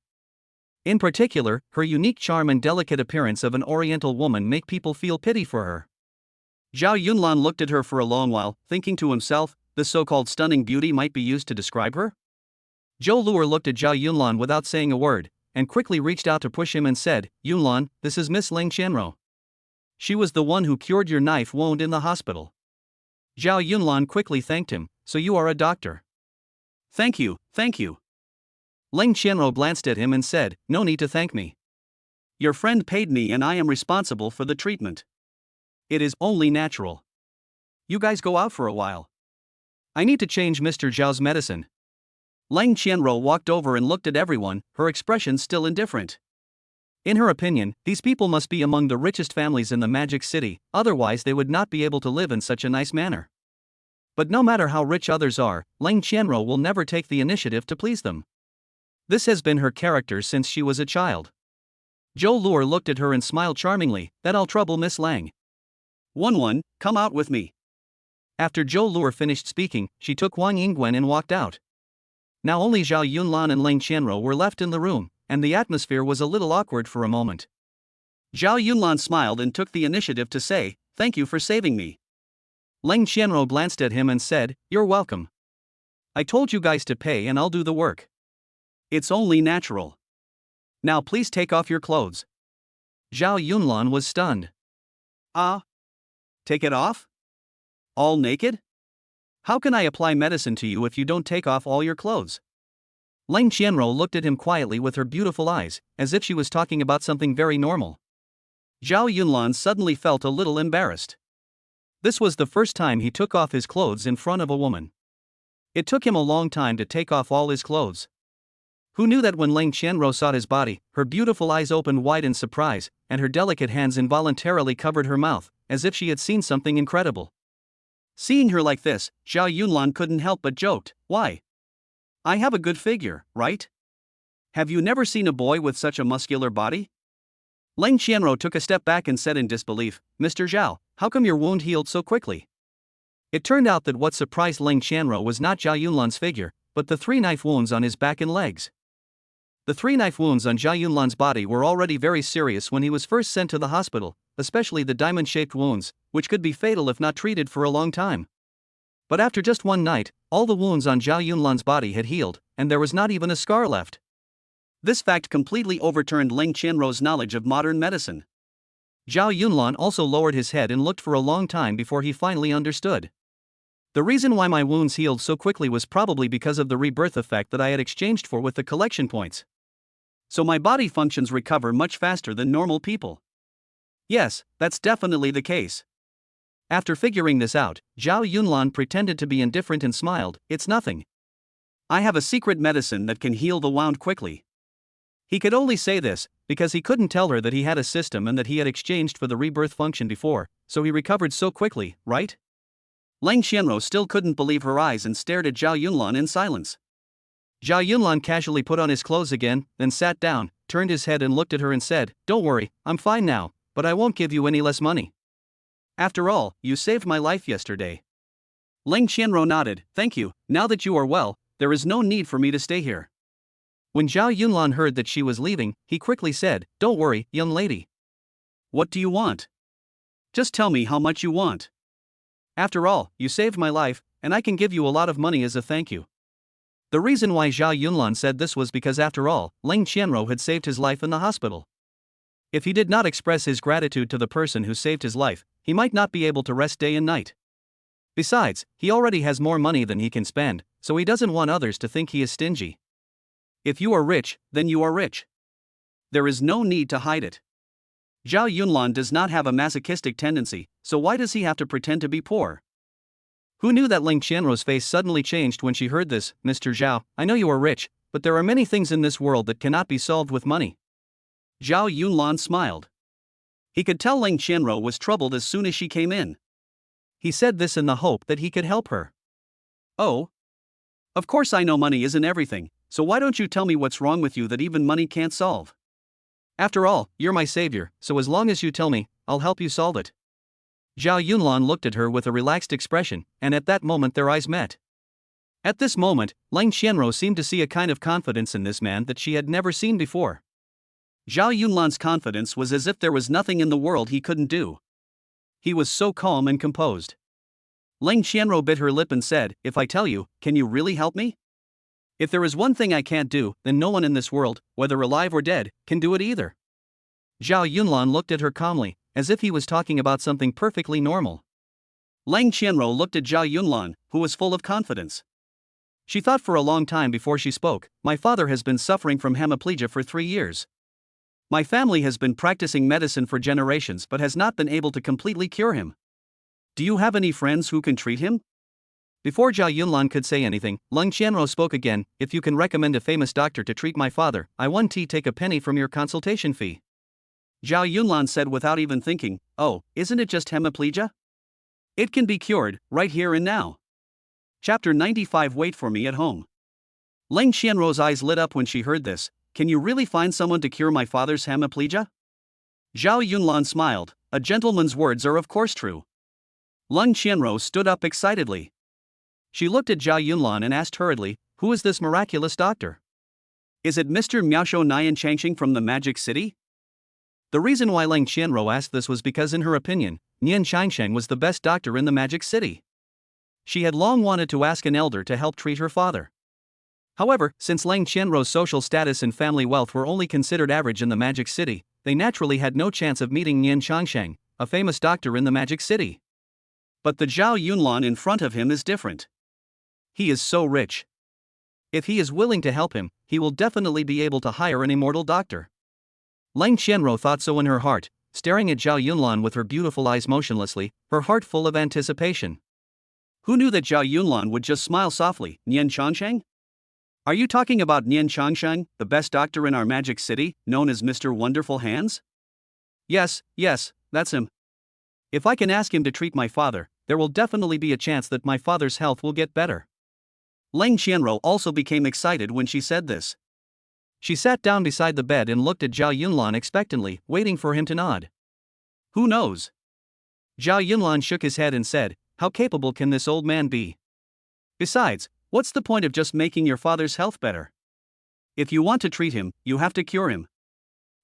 Speaker 1: In particular, her unique charm and delicate appearance of an oriental woman make people feel pity for her. Zhao Yunlan looked at her for a long while, thinking to himself, this so-called stunning beauty might be used to describe her? Zhou Luer looked at Zhao Yunlan without saying a word, and quickly reached out to push him and said, Yunlan, this is Miss Ling Qianruo. She was the one who cured your knife wound in the hospital. Zhao Yunlan quickly thanked him, so you are a doctor. Thank you, thank you. Ling Qianruo glanced at him and said, no need to thank me. Your friend paid me and I am responsible for the treatment. It is only natural. You guys go out for a while. I need to change Mr. Zhao's medicine. Ling Qianruo walked over and looked at everyone, her expression still indifferent. In her opinion, these people must be among the richest families in the Magic City, otherwise they would not be able to live in such a nice manner. But no matter how rich others are, Ling Qianruo will never take the initiative to please them. This has been her character since she was a child. Zhou Luer looked at her and smiled charmingly, that I'll trouble Miss Lang. One, come out with me. After Zhou Luer finished speaking, she took Wang Yingwen and walked out. Now only Zhao Yunlan and Ling Qianruo were left in the room, and the atmosphere was a little awkward for a moment. Zhao Yunlan smiled and took the initiative to say, thank you for saving me. Ling Qianruo glanced at him and said, you're welcome. I told you guys to pay and I'll do the work. It's only natural. Now please take off your clothes. Zhao Yunlan was stunned. Take it off? All naked? How can I apply medicine to you if you don't take off all your clothes? Ling Qianruo looked at him quietly with her beautiful eyes, as if she was talking about something very normal. Zhao Yunlan suddenly felt a little embarrassed. This was the first time he took off his clothes in front of a woman. It took him a long time to take off all his clothes. Who knew that when Ling Qianruo saw his body, her beautiful eyes opened wide in surprise, and her delicate hands involuntarily covered her mouth, as if she had seen something incredible. Seeing her like this, Zhao Yunlan couldn't help but joked, why? I have a good figure, right? Have you never seen a boy with such a muscular body? Ling Qianruo took a step back and said in disbelief, Mr. Zhao, how come your wound healed so quickly? It turned out that what surprised Ling Qianruo was not Zhao Yunlan's figure, but the 3 knife wounds on his back and legs. The 3 knife wounds on Zhao Yunlan's body were already very serious when he was first sent to the hospital, especially the diamond-shaped wounds, which could be fatal if not treated for a long time. But after just one night, all the wounds on Zhao Yunlan's body had healed, and there was not even a scar left. This fact completely overturned Ling Qianruo's knowledge of modern medicine. Zhao Yunlan also lowered his head and looked for a long time before he finally understood. The reason why my wounds healed so quickly was probably because of the rebirth effect that I had exchanged for with the collection points. So my body functions recover much faster than normal people. Yes, that's definitely the case. After figuring this out, Zhao Yunlan pretended to be indifferent and smiled, "It's nothing. I have a secret medicine that can heal the wound quickly." He could only say this because he couldn't tell her that he had a system and that he had exchanged for the rebirth function before, so he recovered so quickly, right? Leng Xianro still couldn't believe her eyes and stared at Zhao Yunlan in silence. Zhao Yunlan casually put on his clothes again, then sat down, turned his head and looked at her and said, "Don't worry, I'm fine now, but I won't give you any less money. After all, you saved my life yesterday." Leng Xianro nodded, "Thank you, now that you are well, there is no need for me to stay here." When Zhao Yunlan heard that she was leaving, he quickly said, "Don't worry, young lady. What do you want? Just tell me how much you want. After all, you saved my life, and I can give you a lot of money as a thank you." The reason why Zhao Yunlan said this was because after all, Leng Qianro had saved his life in the hospital. If he did not express his gratitude to the person who saved his life, he might not be able to rest day and night. Besides, he already has more money than he can spend, so he doesn't want others to think he is stingy. If you are rich, then you are rich. There is no need to hide it. Zhao Yunlan does not have a masochistic tendency, so why does he have to pretend to be poor? Who knew that Leng Qianro's face suddenly changed when she heard this? "Mr. Zhao, I know you are rich, but there are many things in this world that cannot be solved with money." Zhao Yunlan smiled. He could tell Leng Qianro was troubled as soon as she came in. He said this in the hope that he could help her. "Oh? Of course I know money isn't everything, so why don't you tell me what's wrong with you that even money can't solve? After all, you're my savior, so as long as you tell me, I'll help you solve it." Zhao Yunlan looked at her with a relaxed expression, and at that moment their eyes met. At this moment, Leng Qianro seemed to see a kind of confidence in this man that she had never seen before. Zhao Yunlan's confidence was as if there was nothing in the world he couldn't do. He was so calm and composed. Leng Qianro bit her lip and said, "If I tell you, can you really help me? If there is one thing I can't do, then no one in this world, whether alive or dead, can do it either." Zhao Yunlan looked at her calmly, as if he was talking about something perfectly normal. Leng Qianro looked at Zhao Yunlan, who was full of confidence. She thought for a long time before she spoke. "My father has been suffering from hemiplegia for 3 years. My family has been practicing medicine for generations but has not been able to completely cure him. Do you have any friends who can treat him?" Before Zhao Yunlan could say anything, Leng Qianro spoke again. "If you can recommend a famous doctor to treat my father, I won't take a penny from your consultation fee." Zhao Yunlan said without even thinking, "Oh, isn't it just hemiplegia? It can be cured, right here and now." Chapter 95. Wait for me at home. Leng Qianro's eyes lit up when she heard this. "Can you really find someone to cure my father's hemiplegia?" Zhao Yunlan smiled. "A gentleman's words are of course true." Leng Qianro stood up excitedly. She looked at Zhao Yunlan and asked hurriedly, "Who is this miraculous doctor? Is it Mr. Miaosho Nian Changxing from the Magic City?" The reason why Leng Qianro asked this was because in her opinion, Nian Changsheng was the best doctor in the Magic City. She had long wanted to ask an elder to help treat her father. However, since Leng Qianro's social status and family wealth were only considered average in the Magic City, they naturally had no chance of meeting Nian Changsheng, a famous doctor in the Magic City. But the Zhao Yunlan in front of him is different. He is so rich. If he is willing to help him, he will definitely be able to hire an immortal doctor. Leng Qianro thought so in her heart, staring at Zhao Yunlan with her beautiful eyes motionlessly, her heart full of anticipation. Who knew that Zhao Yunlan would just smile softly? "Nian Changsheng? Are you talking about Nian Changsheng, the best doctor in our Magic City, known as Mr. Wonderful Hands?" Yes, that's him. If I can ask him to treat my father, there will definitely be a chance that my father's health will get better." Leng Qianro also became excited when she said this. She sat down beside the bed and looked at Zhao Yunlan expectantly, waiting for him to nod. "Who knows?" Zhao Yunlan shook his head and said, "How capable can this old man be? Besides, what's the point of just making your father's health better? If you want to treat him, you have to cure him."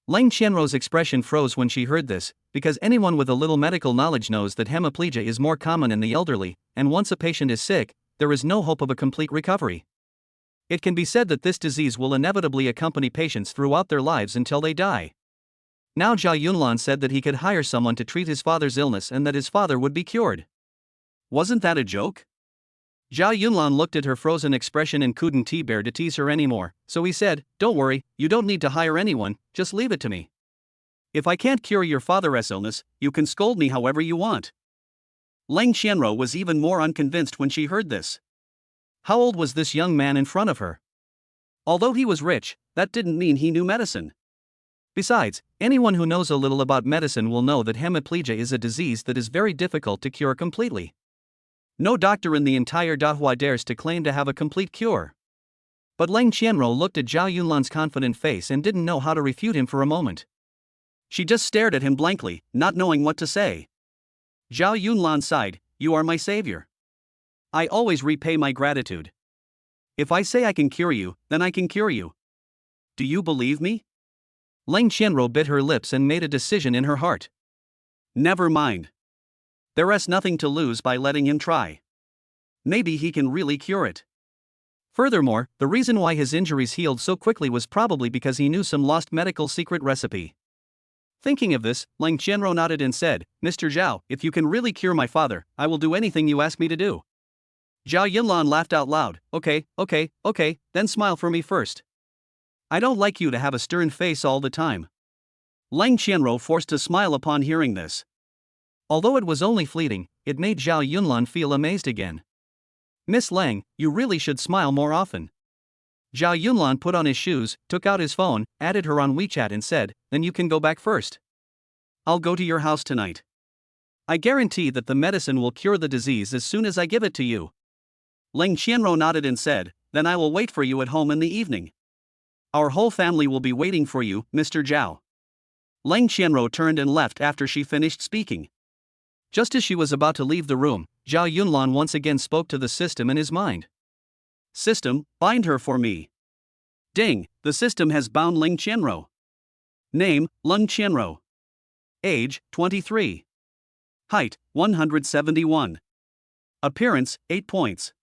Speaker 1: Leng Qianro's expression froze when she heard this, because anyone with a little medical knowledge knows that hemiplegia is more common in the elderly, and once a patient is sick, there is no hope of a complete recovery. It can be said that this disease will inevitably accompany patients throughout their lives until they die. Now Zhao Yunlan said that he could hire someone to treat his father's illness and that his father would be cured. Wasn't that a joke? Zhao Yunlan looked at her frozen expression and couldn't bear to tease her anymore, so he said, "Don't worry, you don't need to hire anyone, just leave it to me. If I can't cure your father's illness, you can scold me however you want." Leng Qianro was even more unconvinced when she heard this. How old was this young man in front of her? Although he was rich, that didn't mean he knew medicine. Besides, anyone who knows a little about medicine will know that hemiplegia is a disease that is very difficult to cure completely. No doctor in the entire Dahua dares to claim to have a complete cure. But Leng Qianro looked at Zhao Yunlan's confident face and didn't know how to refute him for a moment. She just stared at him blankly, not knowing what to say. Zhao Yunlan sighed, "You are my savior. I always repay my gratitude. If I say I can cure you, then I can cure you. Do you believe me?" Leng Qianro bit her lips and made a decision in her heart. Never mind. There's nothing to lose by letting him try. Maybe he can really cure it. Furthermore, the reason why his injuries healed so quickly was probably because he knew some lost medical secret recipe. Thinking of this, Leng Qianro nodded and said, "Mr. Zhao, if you can really cure my father, I will do anything you ask me to do." Zhao Yunlan laughed out loud. Okay, then smile for me first. I don't like you to have a stern face all the time." Leng Qianro forced a smile upon hearing this. Although it was only fleeting, it made Zhao Yunlan feel amazed again. "Miss Leng, you really should smile more often." Zhao Yunlan put on his shoes, took out his phone, added her on WeChat and said, "Then you can go back first. I'll go to your house tonight. I guarantee that the medicine will cure the disease as soon as I give it to you." Leng Qianro nodded and said, "Then I will wait for you at home in the evening. Our whole family will be waiting for you, Mr. Zhao." Leng Qianro turned and left after she finished speaking. Just as she was about to leave the room, Zhao Yunlan once again spoke to the system in his mind. "System, bind her for me." Ding, the system has bound Leng Qianro. Name, Leng Qianro. Age, 23. Height, 171. Appearance, 8 points.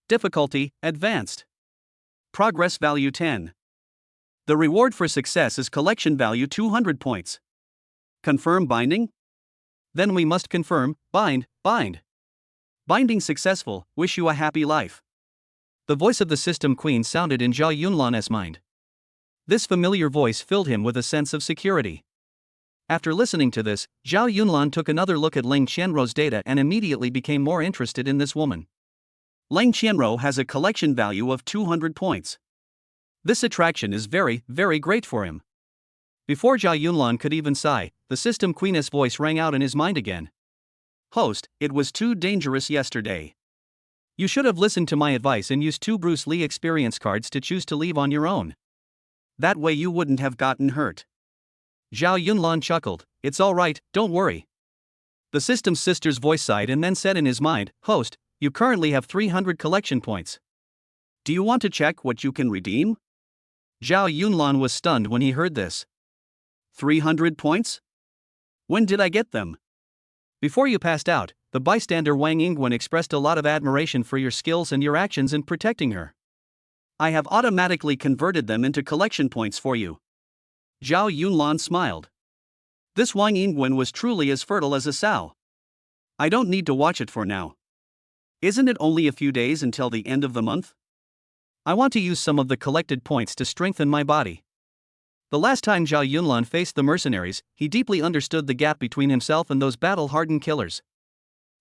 Speaker 1: Difficulty, Advanced. Progress value 10. The reward for success is collection value 200 points. Confirm binding? Then we must confirm, bind. Binding successful, wish you a happy life. The voice of the system queen sounded in Zhao Yunlan's mind. This familiar voice filled him with a sense of security. After listening to this, Zhao Yunlan took another look at Leng Qianro's data and immediately became more interested in this woman. Leng Qianro has a collection value of 200 points. This attraction is very, very great for him. Before Zhao Yunlan could even sigh, the system queen's voice rang out in his mind again. "Host, it was too dangerous yesterday. You should have listened to my advice and used 2 Bruce Lee experience cards to choose to leave on your own. That way you wouldn't have gotten hurt." Zhao Yunlan chuckled, "It's all right, don't worry." The system's sister's voice sighed and then said in his mind, "Host, you currently have 300 collection points. Do you want to check what you can redeem?" Zhao Yunlan was stunned when he heard this. 300 points? When did I get them? Before you passed out, the bystander Wang Yingwen expressed a lot of admiration for your skills and your actions in protecting her. I have automatically converted them into collection points for you. Zhao Yunlan smiled. This Wang Yingwen was truly as fertile as a sow. I don't need to watch it for now. Isn't it only a few days until the end of the month? I want to use some of the collected points to strengthen my body. The last time Zhao Yunlan faced the mercenaries, he deeply understood the gap between himself and those battle-hardened killers.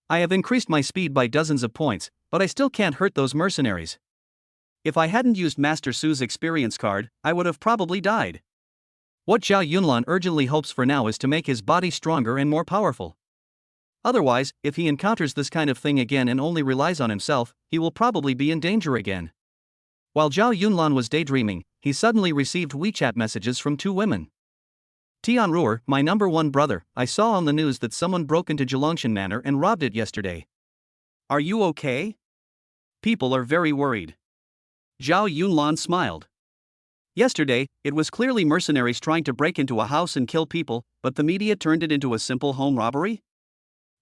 Speaker 1: I have increased my speed by dozens of points, but I still can't hurt those mercenaries. If I hadn't used Master Su's experience card, I would have probably died. What Zhao Yunlan urgently hopes for now is to make his body stronger and more powerful. Otherwise, if he encounters this kind of thing again and only relies on himself, he will probably be in danger again. While Zhao Yunlan was daydreaming, he suddenly received WeChat messages from 2 women. "Tianruer, my number 1 brother, I saw on the news that someone broke into Zhelongshan Manor and robbed it yesterday. Are you okay? People are very worried." Zhao Yunlan smiled. Yesterday, it was clearly mercenaries trying to break into a house and kill people, but the media turned it into a simple home robbery?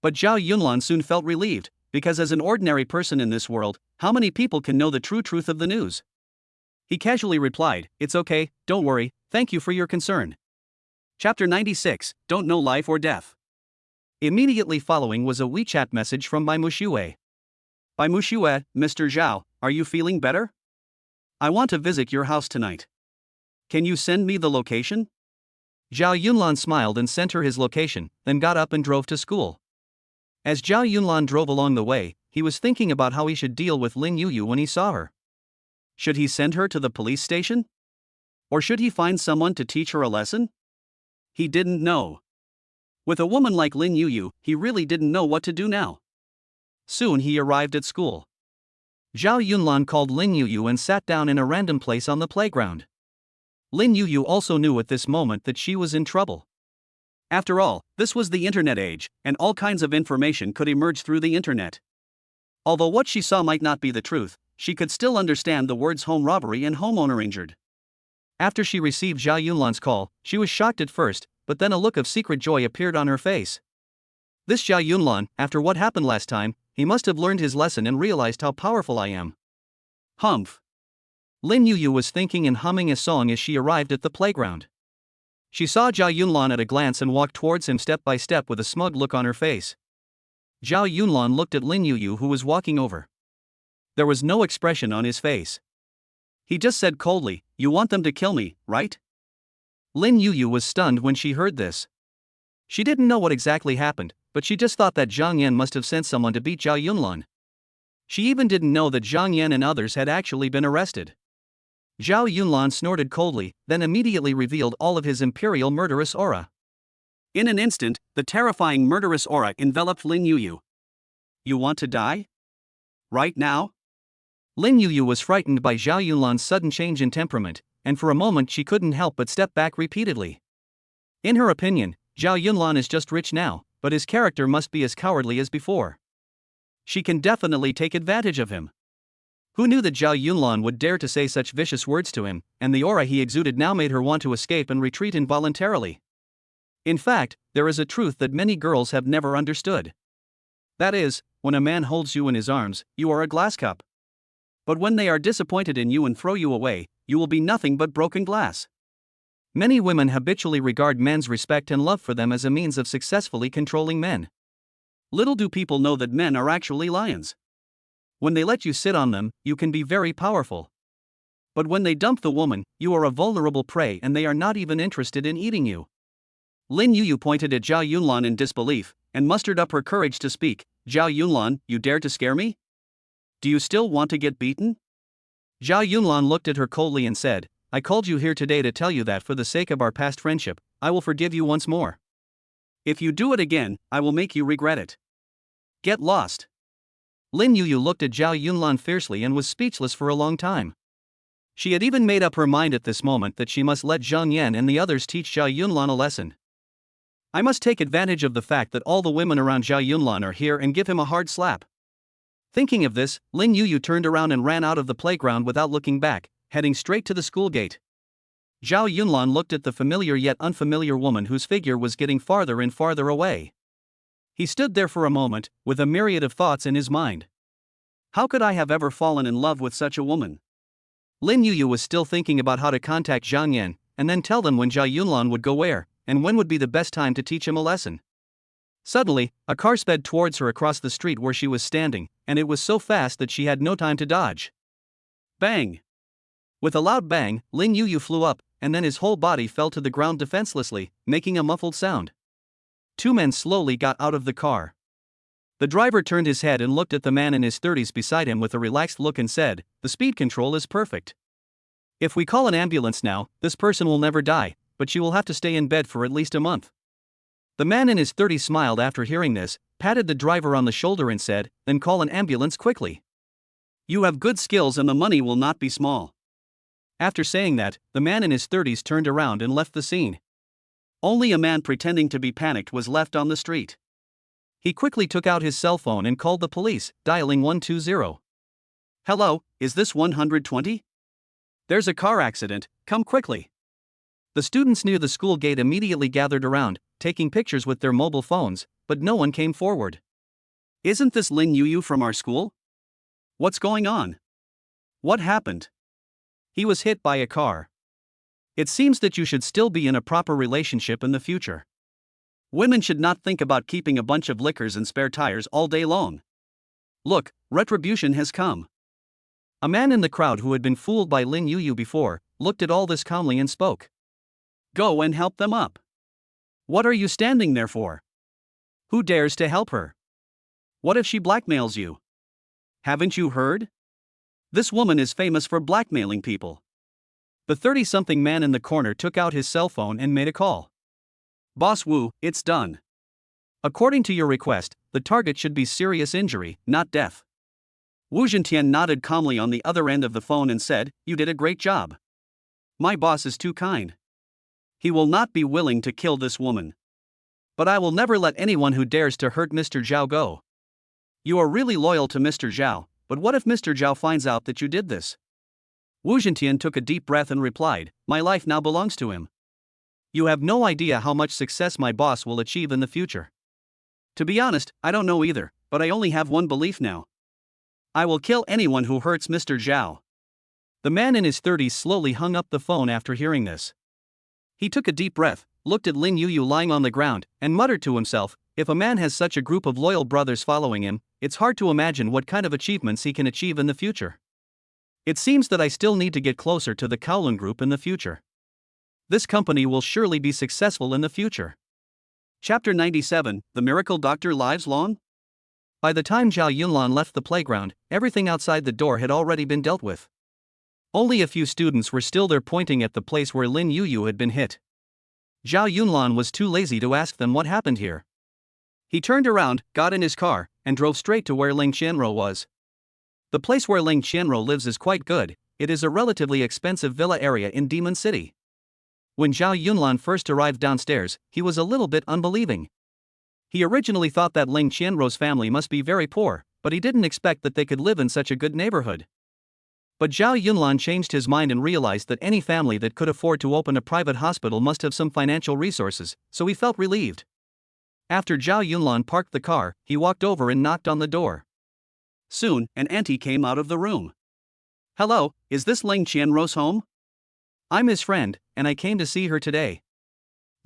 Speaker 1: But Zhao Yunlan soon felt relieved, because as an ordinary person in this world, how many people can know the true truth of the news? He casually replied, "It's okay, don't worry, thank you for your concern." Chapter 96, Don't Know Life or Death. Immediately following was a WeChat message from Bai Mushue. "Bai Mushue, Mr. Zhao, are you feeling better? I want to visit your house tonight. Can you send me the location?" Zhao Yunlan smiled and sent her his location, then got up and drove to school. As Zhao Yunlan drove along the way, he was thinking about how he should deal with Lin Yuyu when he saw her. Should he send her to the police station? Or should he find someone to teach her a lesson? He didn't know. With a woman like Lin Yuyu, he really didn't know what to do now. Soon he arrived at school. Zhao Yunlan called Lin Yuyu and sat down in a random place on the playground. Lin Yuyu also knew at this moment that she was in trouble. After all, this was the internet age, and all kinds of information could emerge through the internet. Although what she saw might not be the truth, she could still understand the words home robbery and homeowner injured. After she received Zhao Yunlan's call, she was shocked at first, but then a look of secret joy appeared on her face. This Zhao Yunlan, after what happened last time, he must have learned his lesson and realized how powerful I am. Humph. Lin Yuyu was thinking and humming a song as she arrived at the playground. She saw Zhao Yunlan at a glance and walked towards him step by step with a smug look on her face. Zhao Yunlan looked at Lin Yuyu, who was walking over. There was no expression on his face. He just said coldly, "You want them to kill me, right?" Lin Yuyu was stunned when she heard this. She didn't know what exactly happened, but she just thought that Zhang Yan must have sent someone to beat Zhao Yunlan. She even didn't know that Zhang Yan and others had actually been arrested. Zhao Yunlan snorted coldly, then immediately revealed all of his imperial murderous aura. In an instant, the terrifying murderous aura enveloped Lin Yuyu. "You want to die? Right now?" Lin Yuyu was frightened by Zhao Yunlan's sudden change in temperament, and for a moment she couldn't help but step back repeatedly. In her opinion, Zhao Yunlan is just rich now, but his character must be as cowardly as before. She can definitely take advantage of him. Who knew that Zhao Yunlan would dare to say such vicious words to him, and the aura he exuded now made her want to escape and retreat involuntarily. In fact, there is a truth that many girls have never understood. That is, when a man holds you in his arms, you are a glass cup. But when they are disappointed in you and throw you away, you will be nothing but broken glass. Many women habitually regard men's respect and love for them as a means of successfully controlling men. Little do people know that men are actually lions. When they let you sit on them, you can be very powerful. But when they dump the woman, you are a vulnerable prey and they are not even interested in eating you. Lin Yuyu pointed at Zhao Yunlan in disbelief, and mustered up her courage to speak. "Zhao Yunlan, you dare to scare me? Do you still want to get beaten?" Zhao Yunlan looked at her coldly and said, "I called you here today to tell you that for the sake of our past friendship, I will forgive you once more. If you do it again, I will make you regret it. Get lost." Lin Yuyu looked at Zhao Yunlan fiercely and was speechless for a long time. She had even made up her mind at this moment that she must let Zhang Yan and the others teach Zhao Yunlan a lesson. I must take advantage of the fact that all the women around Zhao Yunlan are here and give him a hard slap. Thinking of this, Lin Yuyu turned around and ran out of the playground without looking back, heading straight to the school gate. Zhao Yunlan looked at the familiar yet unfamiliar woman whose figure was getting farther and farther away. He stood there for a moment, with a myriad of thoughts in his mind. How could I have ever fallen in love with such a woman? Lin Yuyu was still thinking about how to contact Zhang Yan, and then tell them when Zhao Yunlan would go where, and when would be the best time to teach him a lesson. Suddenly, a car sped towards her across the street where she was standing, and it was so fast that she had no time to dodge. Bang! With a loud bang, Lin Yuyu flew up, and then his whole body fell to the ground defenselessly, making a muffled sound. Two men slowly got out of the car. The driver turned his head and looked at the man in his 30s beside him with a relaxed look and said, "The speed control is perfect. If we call an ambulance now, this person will never die, but she will have to stay in bed for at least a month." The man in his 30s smiled after hearing this, patted the driver on the shoulder and said, "Then call an ambulance quickly. You have good skills and the money will not be small." After saying that, the man in his 30s turned around and left the scene. Only a man pretending to be panicked was left on the street. He quickly took out his cell phone and called the police, dialing 120. "Hello, is this 120? There's a car accident, come quickly." The students near the school gate immediately gathered around, taking pictures with their mobile phones, but no one came forward. "Isn't this Lin Yuyu from our school? What's going on? What happened?" "He was hit by a car. It seems that you should still be in a proper relationship in the future. Women should not think about keeping a bunch of liquors and spare tires all day long. Look, retribution has come." A man in the crowd who had been fooled by Lin Yuyu before, looked at all this calmly and spoke. "Go and help them up. What are you standing there for? Who dares to help her? What if she blackmails you? Haven't you heard? This woman is famous for blackmailing people. The 30-something man in the corner took out his cell phone and made a call. Boss Wu, it's done. According to your request, the target should be serious injury, not death. Wu Zhentian nodded calmly on the other end of the phone and said, "You did a great job. My boss is too kind. He will not be willing to kill this woman. But I will never let anyone who dares to hurt Mr. Zhao go. You are really loyal to Mr. Zhao, but what if Mr. Zhao finds out that you did this?" Wu Zhentian took a deep breath and replied, "My life now belongs to him. You have no idea how much success my boss will achieve in the future. To be honest, I don't know either, but I only have one belief now. I will kill anyone who hurts Mr. Zhao." The man in his 30s slowly hung up the phone after hearing this. He took a deep breath, looked at Lin Yuyu lying on the ground, and muttered to himself, if a man has such a group of loyal brothers following him, it's hard to imagine what kind of achievements he can achieve in the future. It seems that I still need to get closer to the Kowloon Group in the future. This company will surely be successful in the future. Chapter 97, The Miracle Doctor Lives Long? By the time Zhao Yunlan left the playground, everything outside the door had already been dealt with. Only a few students were still there pointing at the place where Lin Yuyu had been hit. Zhao Yunlan was too lazy to ask them what happened here. He turned around, got in his car, and drove straight to where Ling Qianro was. The place where Ling Qianro lives is quite good. It is a relatively expensive villa area in Demon City. When Zhao Yunlan first arrived downstairs, he was a little bit unbelieving. He originally thought that Ling Qianro's family must be very poor, but he didn't expect that they could live in such a good neighborhood. But Zhao Yunlan changed his mind and realized that any family that could afford to open a private hospital must have some financial resources, so he felt relieved. After Zhao Yunlan parked the car, he walked over and knocked on the door. Soon, an auntie came out of the room. "Hello, is this Ling Qianro's home? I'm his friend, and I came to see her today."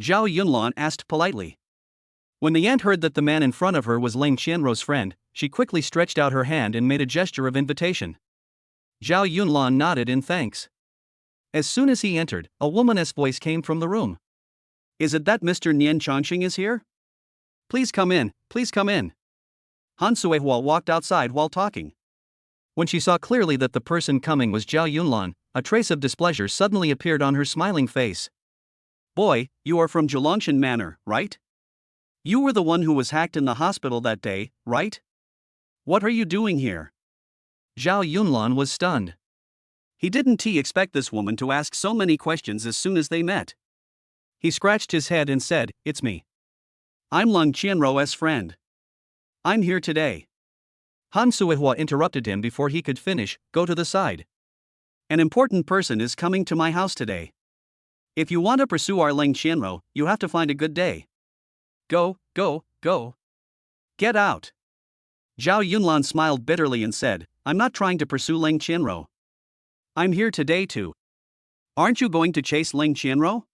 Speaker 1: Zhao Yunlan asked politely. When the aunt heard that the man in front of her was Ling Qianro's friend, she quickly stretched out her hand and made a gesture of invitation. Zhao Yunlan nodded in thanks. As soon as he entered, a woman's voice came from the room. "Is it that Mr. Nian Chongqing is here? Please come in, please come in." Han Suihua walked outside while talking. When she saw clearly that the person coming was Zhao Yunlan, a trace of displeasure suddenly appeared on her smiling face. "Boy, you are from Zhulongshan Manor, right? You were the one who was hacked in the hospital that day, right? What are you doing here?" Zhao Yunlan was stunned. He didn't expect this woman to ask so many questions as soon as they met. He scratched his head and said, "It's me. I'm Ling Qianro's friend. I'm here today." Han Suihua interrupted him before he could finish. "Go to the side. An important person is coming to my house today. If you want to pursue our Ling Qianro, you have to find a good day. Go, go, go. Get out." Zhao Yunlan smiled bitterly and said, "I'm not trying to pursue Ling Qianro. I'm here today to." "Aren't you going to chase Ling Qianro?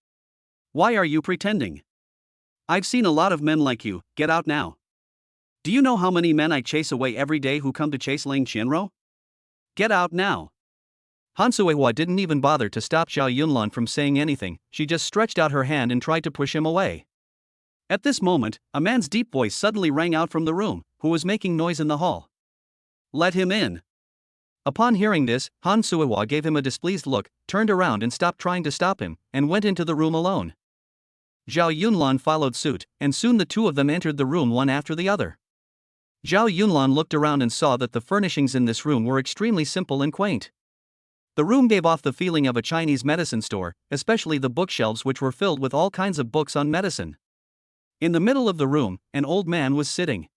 Speaker 1: Why are you pretending? I've seen a lot of men like you. Get out now. Do you know how many men I chase away every day who come to chase Ling Qianro? Get out now." Han Suihua didn't even bother to stop Zhao Yunlan from saying anything. She just stretched out her hand and tried to push him away. At this moment, a man's deep voice suddenly rang out from the room, who was making noise in the hall. "Let him in." Upon hearing this, Han Suihua gave him a displeased look, turned around and stopped trying to stop him, and went into the room alone. Zhao Yunlan followed suit, and soon the two of them entered the room one after the other. Zhao Yunlan looked around and saw that the furnishings in this room were extremely simple and quaint. The room gave off the feeling of a Chinese medicine store, especially the bookshelves which were filled with all kinds of books on medicine. In the middle of the room, an old man was sitting.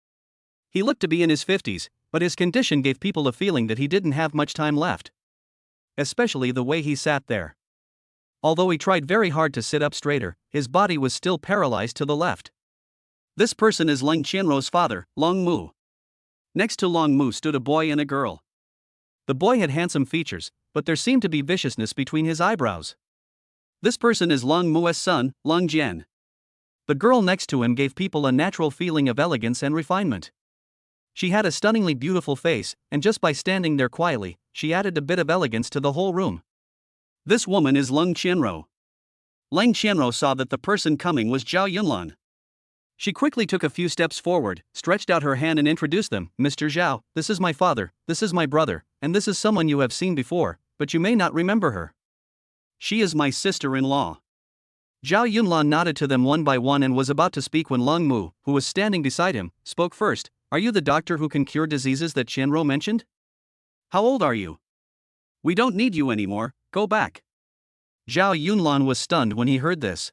Speaker 1: He looked to be in his 50s, but his condition gave people a feeling that he didn't have much time left. Especially the way he sat there. Although he tried very hard to sit up straighter, his body was still paralyzed to the left. This person is Ling Qianro's father, Long Mu. Next to Long Mu stood a boy and a girl. The boy had handsome features, but there seemed to be viciousness between his eyebrows. This person is Long Mu's son, Long Jian. The girl next to him gave people a natural feeling of elegance and refinement. She had a stunningly beautiful face, and just by standing there quietly, she added a bit of elegance to the whole room. This woman is Ling Qianro. Ling Qianro saw that the person coming was Zhao Yunlan. She quickly took a few steps forward, stretched out her hand and introduced them. Mr. Zhao, this is my father, this is my brother, and this is someone you have seen before, but you may not remember her. She is my sister-in-law. Zhao Yunlan nodded to them one by one and was about to speak when Long Mu, who was standing beside him, spoke first. Are you the doctor who can cure diseases that Qianro mentioned? How old are you? We don't need you anymore, go back. Zhao Yunlan was stunned when he heard this.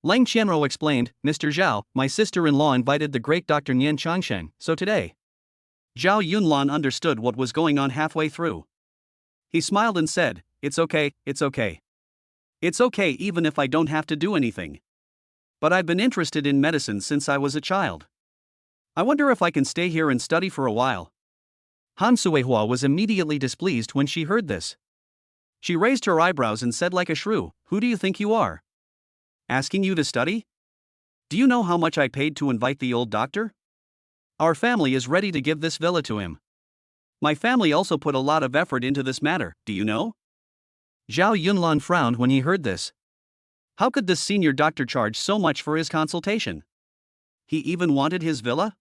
Speaker 1: Lang Qianro explained, Mr. Zhao, my sister-in-law invited the great Dr. Nian Changsheng, so today. Zhao Yunlan understood what was going on halfway through. He smiled and said, it's okay, it's okay. It's okay even if I don't have to do anything. But I've been interested in medicine since I was a child. I wonder if I can stay here and study for a while. Han Suihua was immediately displeased when she heard this. She raised her eyebrows and said like a shrew, who do you think you are? Asking you to study? Do you know how much I paid to invite the old doctor? Our family is ready to give this villa to him. My family also put a lot of effort into this matter, do you know? Zhao Yunlan frowned when he heard this. How could this senior doctor charge so much for his consultation? He even wanted his villa?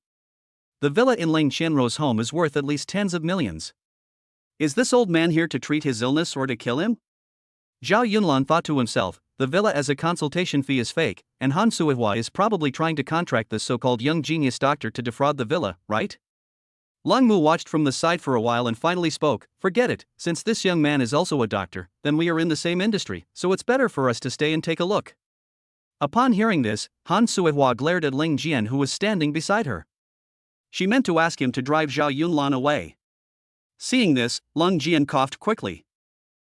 Speaker 1: The villa in Lang Qianro's home is worth at least tens of millions. Is this old man here to treat his illness or to kill him? Zhao Yunlan thought to himself, the villa as a consultation fee is fake, and Han Suihua is probably trying to contract this so-called young genius doctor to defraud the villa, right? Long Mu watched from the side for a while and finally spoke, forget it, since this young man is also a doctor, then we are in the same industry, so it's better for us to stay and take a look. Upon hearing this, Han Suihua glared at Ling Jian who was standing beside her. She meant to ask him to drive Zhao Yunlan away. Seeing this, Ling Jian coughed quickly.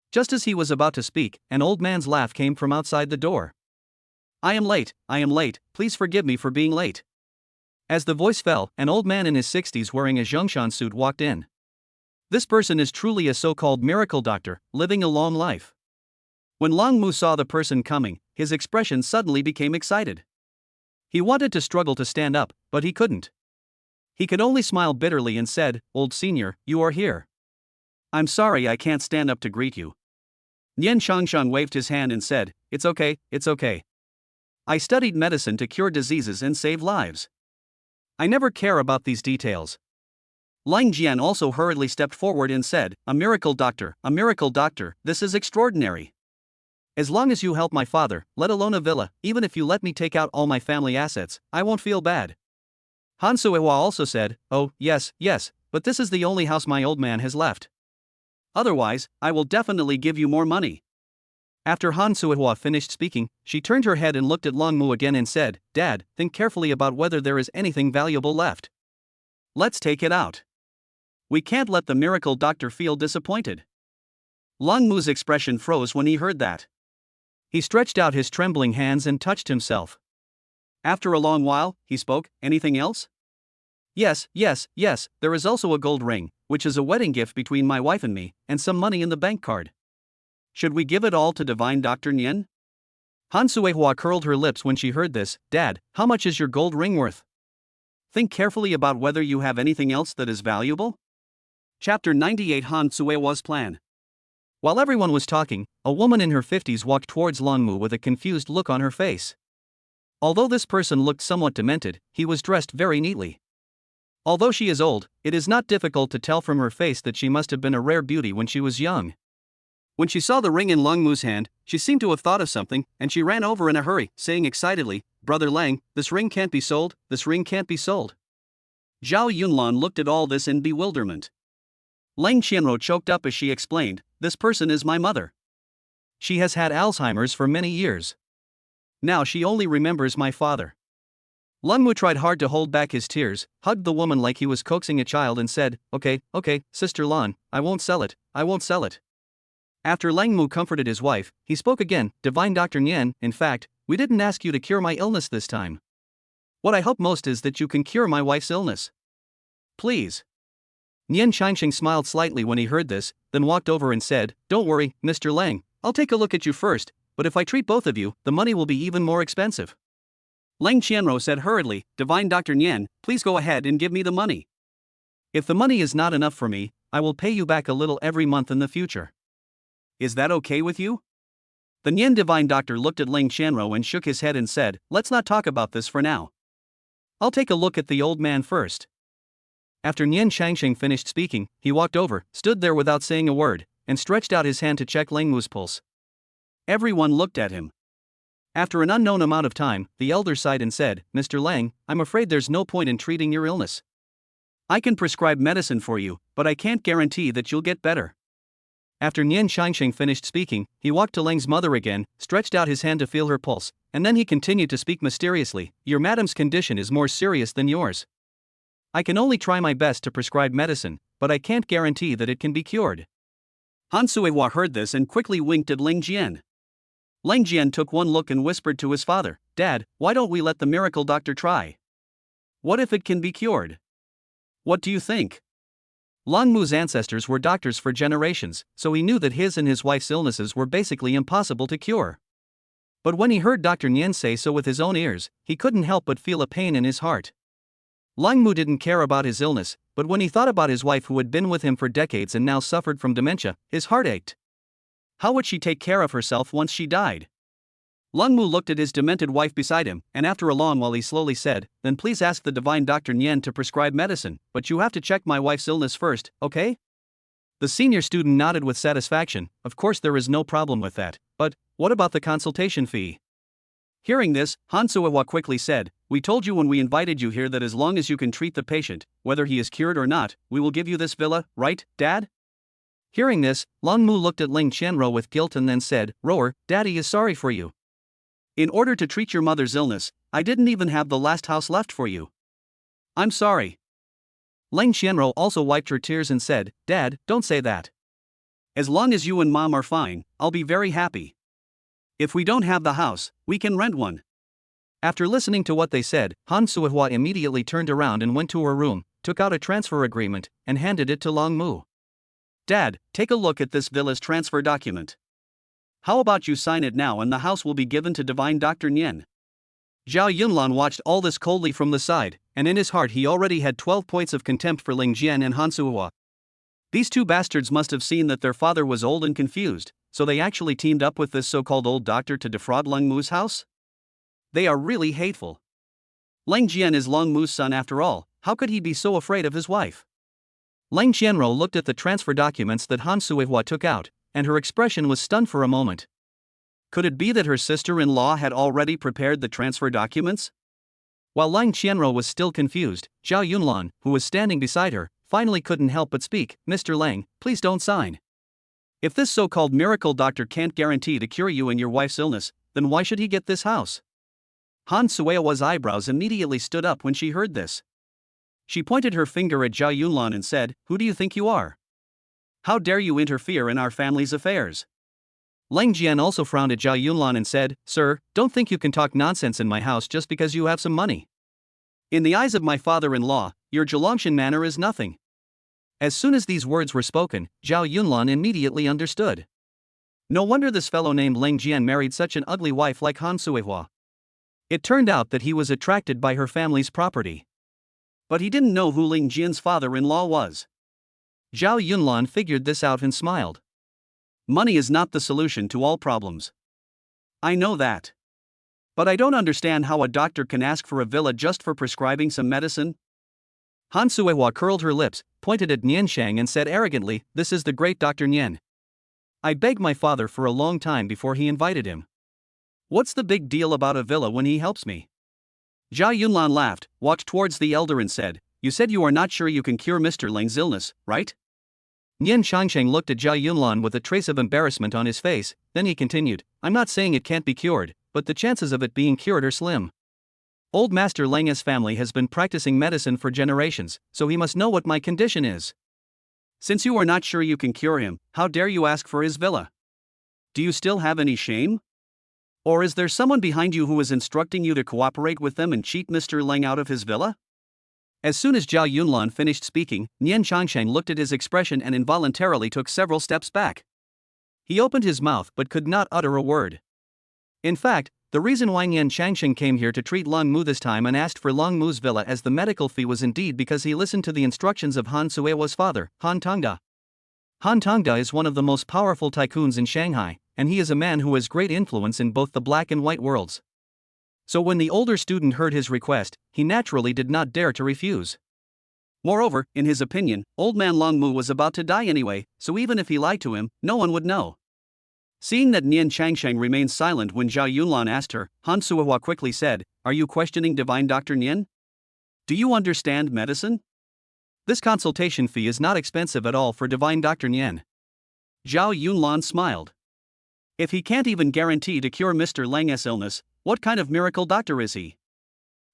Speaker 1: Just as he was about to speak, an old man's laugh came from outside the door. I am late, please forgive me for being late. As the voice fell, an old man in his 60s wearing a Zhongshan suit walked in. This person is truly a so-called miracle doctor, living a long life. When Long Mu saw the person coming, his expression suddenly became excited. He wanted to struggle to stand up, but he couldn't. He could only smile bitterly and said, Old senior, you are here. I'm sorry I can't stand up to greet you. Nian Changshan waved his hand and said, it's okay, it's okay. I studied medicine to cure diseases and save lives. I never care about these details. Ling Jian also hurriedly stepped forward and said, a miracle doctor, this is extraordinary. As long as you help my father, let alone a villa, even if you let me take out all my family assets, I won't feel bad. Han Suihua also said, oh, yes, but this is the only house my old man has left. Otherwise, I will definitely give you more money. After Han Suihua finished speaking, she turned her head and looked at Long Mu again and said, Dad, think carefully about whether there is anything valuable left. Let's take it out. We can't let the miracle doctor feel disappointed. Long Mu's expression froze when he heard that. He stretched out his trembling hands and touched himself. After a long while, he spoke, anything else? Yes, there is also a gold ring, which is a wedding gift between my wife and me, and some money in the bank card. Should we give it all to divine Dr. Nian? Han Suihua curled her lips when she heard this. Dad, how much is your gold ring worth? Think carefully about whether you have anything else that is valuable. Chapter 98 Han Suihua's Plan. While everyone was talking, a woman in her 50s walked towards Long Mu with a confused look on her face. Although this person looked somewhat demented, he was dressed very neatly. Although she is old, it is not difficult to tell from her face that she must have been a rare beauty when she was young. When she saw the ring in Long Mu's hand, she seemed to have thought of something, and she ran over in a hurry, saying excitedly, Brother Lang, this ring can't be sold, this ring can't be sold. Zhao Yunlan looked at all this in bewilderment. Lang Qianro choked up as she explained, this person is my mother. She has had Alzheimer's for many years. Now she only remembers my father. Long Mu tried hard to hold back his tears, hugged the woman like he was coaxing a child and said, okay, Sister Lan, I won't sell it. After Lang Mu comforted his wife, he spoke again, Divine Dr. Nian, in fact, we didn't ask you to cure my illness this time. What I hope most is that you can cure my wife's illness. Please. Nian Changsheng smiled slightly when he heard this, then walked over and said, don't worry, Mr. Lang, I'll take a look at you first, but if I treat both of you, the money will be even more expensive. Lang Qianro said hurriedly, Divine Dr. Nian, please go ahead and give me the money. If the money is not enough for me, I will pay you back a little every month in the future. Is that okay with you? The Nian Divine Doctor looked at Lang Qianro and shook his head and said, let's not talk about this for now. I'll take a look at the old man first. After Nian Changsheng finished speaking, he walked over, stood there without saying a word, and stretched out his hand to check Lang Mu's pulse. Everyone looked at him. After an unknown amount of time, the elder sighed and said, "Mr. Lang, I'm afraid there's no point in treating your illness. I can prescribe medicine for you, but I can't guarantee that you'll get better." After Nian Changsheng finished speaking, he walked to Lang's mother again, stretched out his hand to feel her pulse, and then he continued to speak mysteriously, "Your madam's condition is more serious than yours. I can only try my best to prescribe medicine, but I can't guarantee that it can be cured." Han Suihua heard this and quickly winked at Ling Jian. Ling Jian took one look and whispered to his father, "Dad, why don't we let the miracle doctor try? What if it can be cured? What do you think?" Lang Mu's ancestors were doctors for generations, so he knew that his and his wife's illnesses were basically impossible to cure. But when he heard Dr. Nian say so with his own ears, he couldn't help but feel a pain in his heart. Lang Mu didn't care about his illness, but when he thought about his wife who had been with him for decades and now suffered from dementia, his heart ached. How would she take care of herself once she died? Lang Mu looked at his demented wife beside him, and after a long while he slowly said, "Then please ask the divine Dr. Nian to prescribe medicine, but you have to check my wife's illness first, okay?" The senior student nodded with satisfaction. "Of course there is no problem with that, but what about the consultation fee?" Hearing this, Han Suihua quickly said, "We told you when we invited you here that as long as you can treat the patient, whether he is cured or not, we will give you this villa, right, Dad?" Hearing this, Lang Mu looked at Ling Qianro with guilt and then said, "Rower, Daddy is sorry for you. In order to treat your mother's illness, I didn't even have the last house left for you. I'm sorry." Ling Qianro also wiped her tears and said, "Dad, don't say that. As long as you and Mom are fine, I'll be very happy. If we don't have the house, we can rent one." After listening to what they said, Han Suihua immediately turned around and went to her room, took out a transfer agreement, and handed it to Lang Mu. "Dad, take a look at this villa's transfer document. How about you sign it now and the house will be given to divine Dr. Nian?" Zhao Yunlan watched all this coldly from the side, and in his heart he already had 12 points of contempt for Ling Jian and Han Suihua. These two bastards must have seen that their father was old and confused, so they actually teamed up with this so-called old doctor to defraud Lang Mu's house? They are really hateful. Ling Jian is Lang Mu's son after all, how could he be so afraid of his wife? Ling Qianro looked at the transfer documents that Han Suihua took out, and her expression was stunned for a moment. Could it be that her sister-in-law had already prepared the transfer documents? While Ling Qianro was still confused, Zhao Yunlan, who was standing beside her, finally couldn't help but speak, "Mr. Lang, please don't sign. If this so-called miracle doctor can't guarantee to cure you and your wife's illness, then why should he get this house?" Han Suihua's eyebrows immediately stood up when she heard this. She pointed her finger at Zhao Yunlan and said, "Who do you think you are? How dare you interfere in our family's affairs?" Ling Jian also frowned at Zhao Yunlan and said, "Sir, don't think you can talk nonsense in my house just because you have some money. In the eyes of my father-in-law, your Zhelongshan manner is nothing." As soon as these words were spoken, Zhao Yunlan immediately understood. No wonder this fellow named Ling Jian married such an ugly wife like Han Suihua. It turned out that he was attracted by her family's property. But he didn't know who Ling Jian's father-in-law was. Zhao Yunlan figured this out and smiled. Money is not the solution to all problems. I know that. But I don't understand how a doctor can ask for a villa just for prescribing some medicine. Han Suihua curled her lips, pointed at Nianshang and said arrogantly, "This is the great Dr. Nian. I begged my father for a long time before he invited him. What's the big deal about a villa when he helps me?" Zhao Yunlan laughed, walked towards the elder and said, "You said you are not sure you can cure Mr. Lang's illness, right?" Nian Changsheng looked at Zhao Yunlan with a trace of embarrassment on his face, then he continued, "I'm not saying it can't be cured, but the chances of it being cured are slim. Old Master Lang's family has been practicing medicine for generations, so he must know what my condition is. Since you are not sure you can cure him, how dare you ask for his villa? Do you still have any shame? Or is there someone behind you who is instructing you to cooperate with them and cheat Mr. Lang out of his villa?" As soon as Zhao Yunlan finished speaking, Nian Changsheng looked at his expression and involuntarily took several steps back. He opened his mouth but could not utter a word. In fact, the reason why Nian Changsheng came here to treat Lang Mu this time and asked for Lang Mu's villa as the medical fee was indeed because he listened to the instructions of Han Suihua's father, Han Tongda. Han Tongda is one of the most powerful tycoons in Shanghai, and he is a man who has great influence in both the black and white worlds. So when the older student heard his request, he naturally did not dare to refuse. Moreover, in his opinion, old man Long Mu was about to die anyway, so even if he lied to him, no one would know. Seeing that Nian Changsheng remained silent when Zhao Yunlan asked her, Han Suihua quickly said, "Are you questioning divine Dr. Nian? Do you understand medicine? This consultation fee is not expensive at all for divine Dr. Nian." Zhao Yunlan smiled. If he can't even guarantee to cure Mr. Lang's illness, what kind of miracle doctor is he?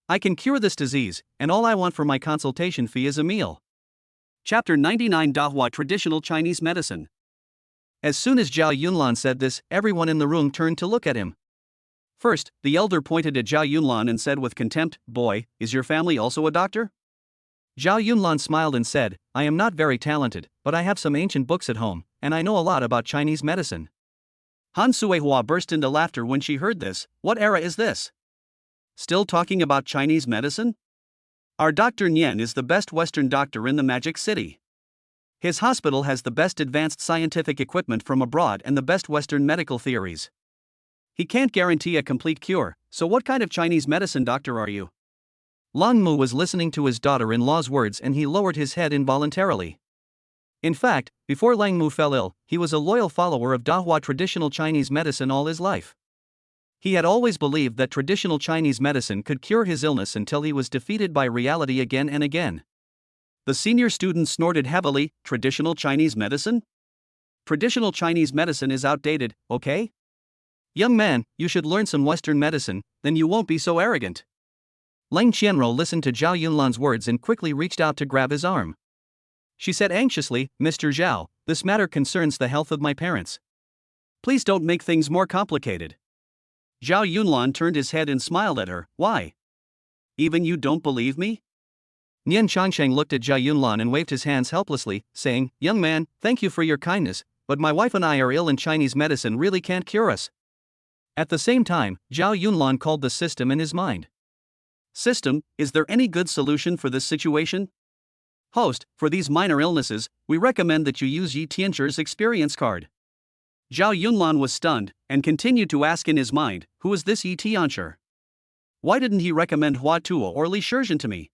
Speaker 1: I can cure this disease, and all I want for my consultation fee is a meal. Chapter 99 Dahua Traditional Chinese Medicine. As soon as Zhao Yunlan said this, everyone in the room turned to look at him. First, the elder pointed at Zhao Yunlan and said with contempt, "Boy, is your family also a doctor?" Zhao Yunlan smiled and said, "I am not very talented, but I have some ancient books at home, and I know a lot about Chinese medicine." Han Suihua burst into laughter when she heard this. What era is this? Still talking about Chinese medicine? Our Dr. Nian is the best Western doctor in the Magic City. His hospital has the best advanced scientific equipment from abroad and the best Western medical theories. He can't guarantee a complete cure, so what kind of Chinese medicine doctor are you? Long Mu was listening to his daughter-in-law's words and he lowered his head involuntarily. In fact, before Lang Mu fell ill, he was a loyal follower of Dahua traditional Chinese medicine all his life. He had always believed that traditional Chinese medicine could cure his illness until he was defeated by reality again and again. The senior student snorted heavily. Traditional Chinese medicine? Traditional Chinese medicine is outdated, okay? Young man, you should learn some Western medicine, then you won't be so arrogant. Lang Qianro listened to Zhao Yunlan's words and quickly reached out to grab his arm. She said anxiously, "Mr. Zhao, this matter concerns the health of my parents. Please don't make things more complicated." Zhao Yunlan turned his head and smiled at her. Why? Even you don't believe me? Nian Changsheng looked at Zhao Yunlan and waved his hands helplessly, saying, "Young man, thank you for your kindness, but my wife and I are ill and Chinese medicine really can't cure us." At the same time, Zhao Yunlan called the system in his mind. System, is there any good solution for this situation? Host, for these minor illnesses, we recommend that you use Yi Tianzhi's experience card. Zhao Yunlan was stunned, and continued to ask in his mind, who is this Yi Tianzhi? Why didn't he recommend Hua Tuo or Li Shizhen to me?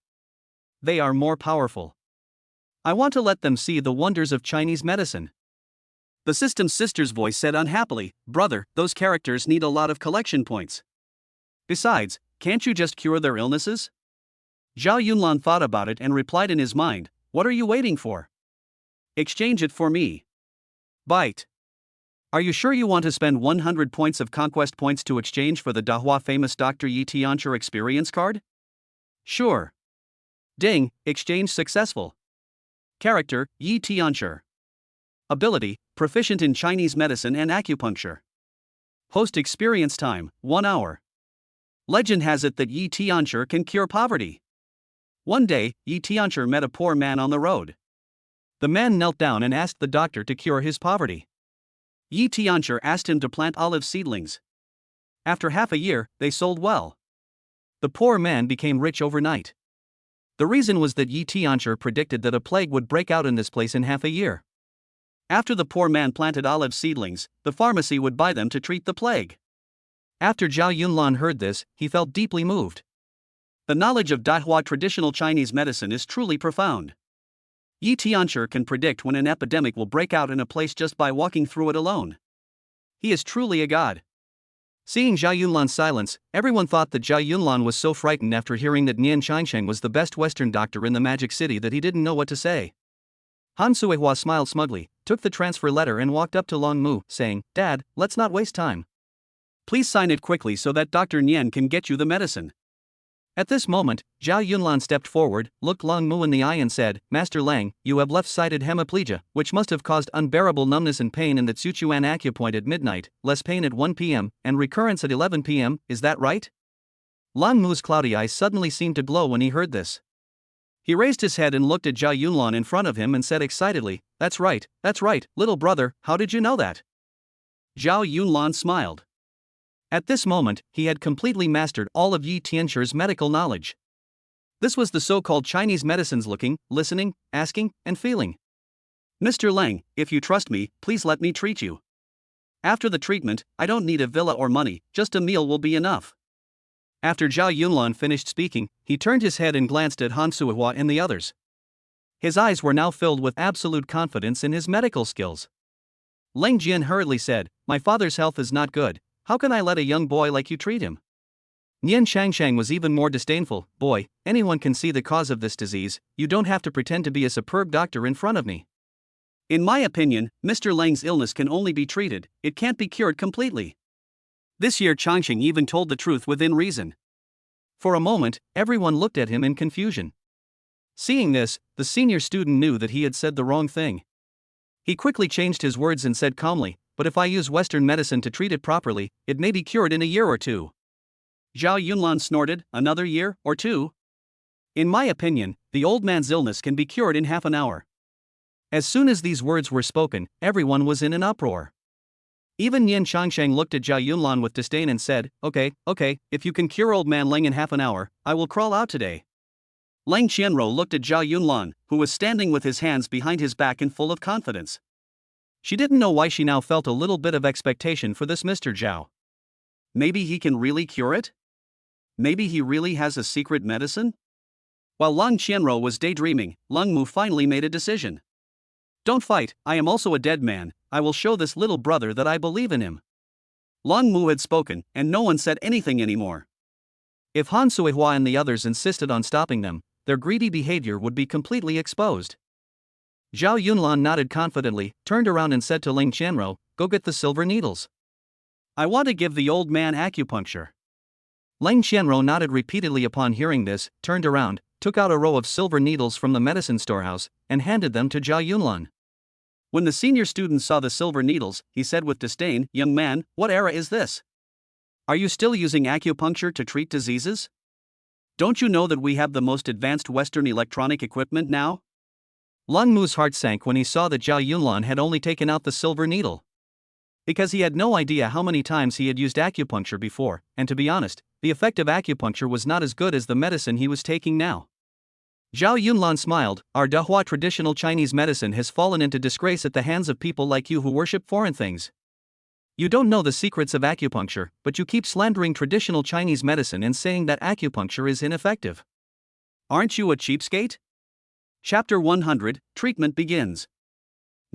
Speaker 1: They are more powerful. I want to let them see the wonders of Chinese medicine. The system's sister's voice said unhappily, "Brother, those characters need a lot of collection points. Besides, can't you just cure their illnesses?" Zhao Yunlan thought about it and replied in his mind, "What are you waiting for? Exchange it for me. Bite. Are you sure you want to spend 100 points of conquest points to exchange for the Dahua famous Dr. Yi Tianzhi experience card? Sure. Ding, exchange successful. Character, Yi Tianzhi. Ability, proficient in Chinese medicine and acupuncture. Host experience time, 1 hour. Legend has it that Yi Tianzhi can cure poverty. One day, Yi Tianzhi met a poor man on the road. The man knelt down and asked the doctor to cure his poverty. Yi Tianzhi asked him to plant olive seedlings. After half a year, they sold well. The poor man became rich overnight. The reason was that Yi Tianzhi predicted that a plague would break out in this place in half a year. After the poor man planted olive seedlings, the pharmacy would buy them to treat the plague. After Zhao Yunlan heard this, he felt deeply moved. The knowledge of Dahua traditional Chinese medicine is truly profound. Yi Tianzhi can predict when an epidemic will break out in a place just by walking through it alone. He is truly a god. Seeing Zhao Yunlan's silence, everyone thought that Zhao Yunlan was so frightened after hearing that Nian Changsheng was the best Western doctor in the Magic City that he didn't know what to say. Han Suihua smiled smugly, took the transfer letter and walked up to Long Mu, saying, "Dad, let's not waste time. Please sign it quickly so that Dr. Nian can get you the medicine." At this moment, Zhao Yunlan stepped forward, looked Long Mu in the eye and said, "Master Lang, you have left-sided hemiplegia, which must have caused unbearable numbness and pain in the Tsuchuan acupoint at midnight, less pain at 1 p.m., and recurrence at 11 p.m., is that right?" Long Mu's cloudy eyes suddenly seemed to glow when he heard this. He raised his head and looked at Zhao Yunlan in front of him and said excitedly, that's right, little brother, how did you know that?" Zhao Yunlan smiled. At this moment, he had completely mastered all of Yi Tianzhi's medical knowledge. This was the so-called Chinese medicine's looking, listening, asking, and feeling. "Mr. Lang, if you trust me, please let me treat you. After the treatment, I don't need a villa or money, just a meal will be enough." After Zhao Yunlan finished speaking, he turned his head and glanced at Han Suihua and the others. His eyes were now filled with absolute confidence in his medical skills. Leng Jian hurriedly said, "My father's health is not good. How can I let a young boy like you treat him?" Nian Shangshang was even more disdainful. "Boy, anyone can see the cause of this disease, you don't have to pretend to be a superb doctor in front of me. In my opinion, Mr. Leng's illness can only be treated, it can't be cured completely." This year Changqing even told the truth within reason. For a moment, everyone looked at him in confusion. Seeing this, the senior student knew that he had said the wrong thing. He quickly changed his words and said calmly, "But if I use Western medicine to treat it properly, it may be cured in a year or two." Zhao Yunlan snorted, "Another year or two? In my opinion, the old man's illness can be cured in half an hour." As soon as these words were spoken, everyone was in an uproar. Even Nian Shangsheng looked at Zhao Yunlan with disdain and said, okay, if you can cure old man Leng in half an hour, I will crawl out today." Leng Qianro looked at Zhao Yunlan, who was standing with his hands behind his back and full of confidence. She didn't know why she now felt a little bit of expectation for this Mr. Zhao. Maybe he can really cure it? Maybe he really has a secret medicine? While Leng Qianro was daydreaming, Leng Mu finally made a decision. "Don't fight, I am also a dead man, I will show this little brother that I believe in him." Leng Mu had spoken, and no one said anything anymore. If Han Suihua and the others insisted on stopping them, their greedy behavior would be completely exposed. Zhao Yunlan nodded confidently, turned around and said to Leng Qianro, "Go get the silver needles. I want to give the old man acupuncture." Leng Qianro nodded repeatedly upon hearing this, turned around, took out a row of silver needles from the medicine storehouse, and handed them to Zhao Yunlan. When the senior student saw the silver needles, he said with disdain, "Young man, what era is this? Are you still using acupuncture to treat diseases? Don't you know that we have the most advanced Western electronic equipment now?" Leng Mu's heart sank when he saw that Zhao Yunlan had only taken out the silver needle. Because he had no idea how many times he had used acupuncture before, and to be honest, the effect of acupuncture was not as good as the medicine he was taking now. Zhao Yunlan smiled, "Our Dahua traditional Chinese medicine has fallen into disgrace at the hands of people like you who worship foreign things. You don't know the secrets of acupuncture, but you keep slandering traditional Chinese medicine and saying that acupuncture is ineffective. Aren't you a cheapskate?" Chapter 100, Treatment begins.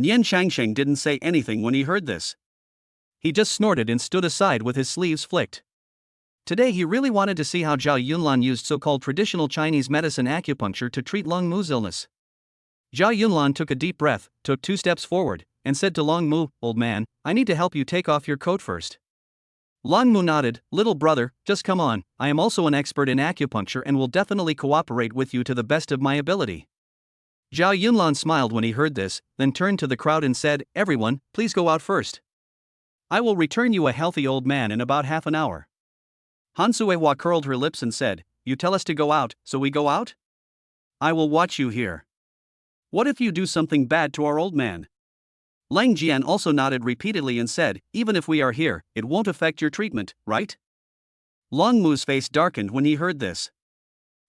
Speaker 1: Nian Shangsheng didn't say anything when he heard this. He just snorted and stood aside with his sleeves flicked. Today he really wanted to see how Zhao Yunlan used so-called traditional Chinese medicine acupuncture to treat Leng Mu's illness. Zhao Yunlan took a deep breath, took 2 steps forward, and said to Leng Mu, "Old man, I need to help you take off your coat first." Leng Mu nodded, "Little brother, just come on, I am also an expert in acupuncture and will definitely cooperate with you to the best of my ability." Zhao Yunlan smiled when he heard this, then turned to the crowd and said, "Everyone, please go out first. I will return you a healthy old man in about half an hour." Han Suihua curled her lips and said, "You tell us to go out, so we go out? I will watch you here. What if you do something bad to our old man?" Leng Jian also nodded repeatedly and said, "Even if we are here, it won't affect your treatment, right?" Leng Mu's face darkened when he heard this.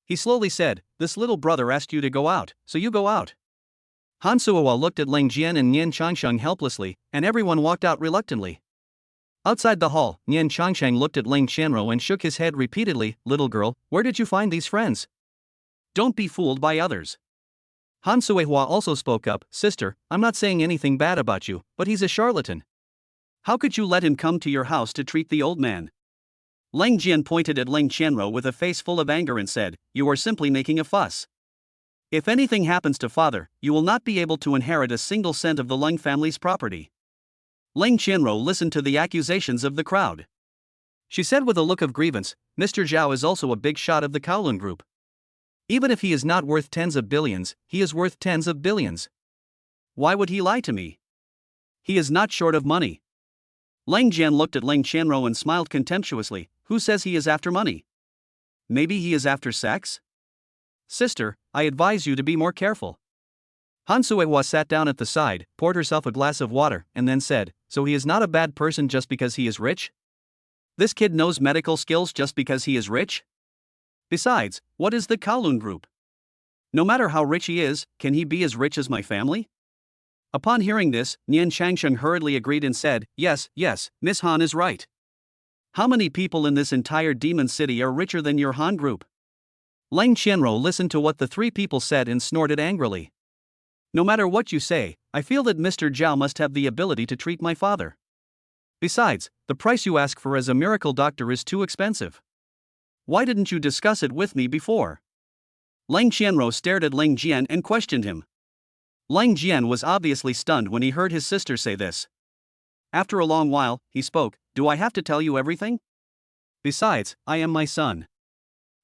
Speaker 1: He slowly said, "This little brother asked you to go out, so you go out." Han Suihua looked at Leng Jian and Nian Changsheng helplessly, and everyone walked out reluctantly. Outside the hall, Nian Changsheng looked at Leng Qianro and shook his head repeatedly, "Little girl, where did you find these friends? Don't be fooled by others." Han Suihua also spoke up, "Sister, I'm not saying anything bad about you, but he's a charlatan. How could you let him come to your house to treat the old man?" Leng Jian pointed at Leng Qianro with a face full of anger and said, "You are simply making a fuss. If anything happens to father, you will not be able to inherit a single cent of the Leng family's property." Leng Qianro listened to the accusations of the crowd. She said with a look of grievance, "Mr. Zhao is also a big shot of the Kowloon Group. Even if he is not worth tens of billions, he is worth tens of billions. Why would he lie to me? He is not short of money." Leng Jian looked at Leng Qianro and smiled contemptuously, "Who says he is after money? Maybe he is after sex? Sister, I advise you to be more careful." Han Suihua sat down at the side, poured herself a glass of water, and then said, "So he is not a bad person just because he is rich? This kid knows medical skills just because he is rich? Besides, what is the Kowloon Group? No matter how rich he is, can he be as rich as my family?" Upon hearing this, Nian Shangsheng hurriedly agreed and said, yes, Miss Han is right. How many people in this entire demon city are richer than your Han group? Lang Qianro listened to what the three people said and snorted angrily. No matter what you say, I feel that Mr. Zhao must have the ability to treat my father. Besides, the price you ask for as a miracle doctor is too expensive. Why didn't you discuss it with me before? Lang Qianro stared at Lang Jian and questioned him. Lang Jian was obviously stunned when he heard his sister say this. After a long while, he spoke, "Do I have to tell you everything? Besides, I am my son.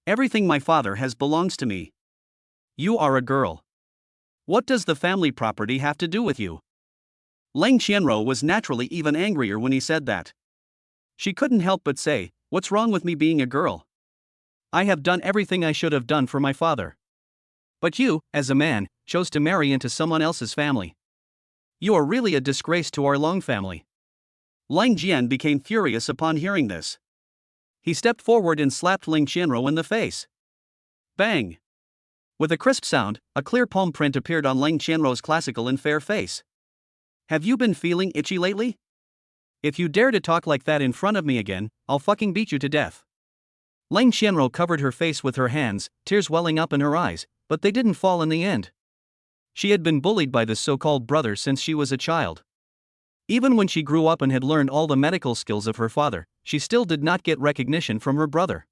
Speaker 1: Everything my father has belongs to me. You are a girl. What does the family property have to do with you?" Lang Qianro was naturally even angrier when he said that. She couldn't help but say, "What's wrong with me being a girl? I have done everything I should have done for my father. But you, as a man, chose to marry into someone else's family. You are really a disgrace to our Long family." Lang Jian became furious upon hearing this. He stepped forward and slapped Lang Qianro in the face. Bang! With a crisp sound, a clear palm print appeared on Lang Qianro's classical and fair face. "Have you been feeling itchy lately? If you dare to talk like that in front of me again, I'll fucking beat you to death." Lang Qianro covered her face with her hands, tears welling up in her eyes, but they didn't fall in the end. She had been bullied by this so-called brother since she was a child. Even when she grew up and had learned all the medical skills of her father, she still did not get recognition from her brother.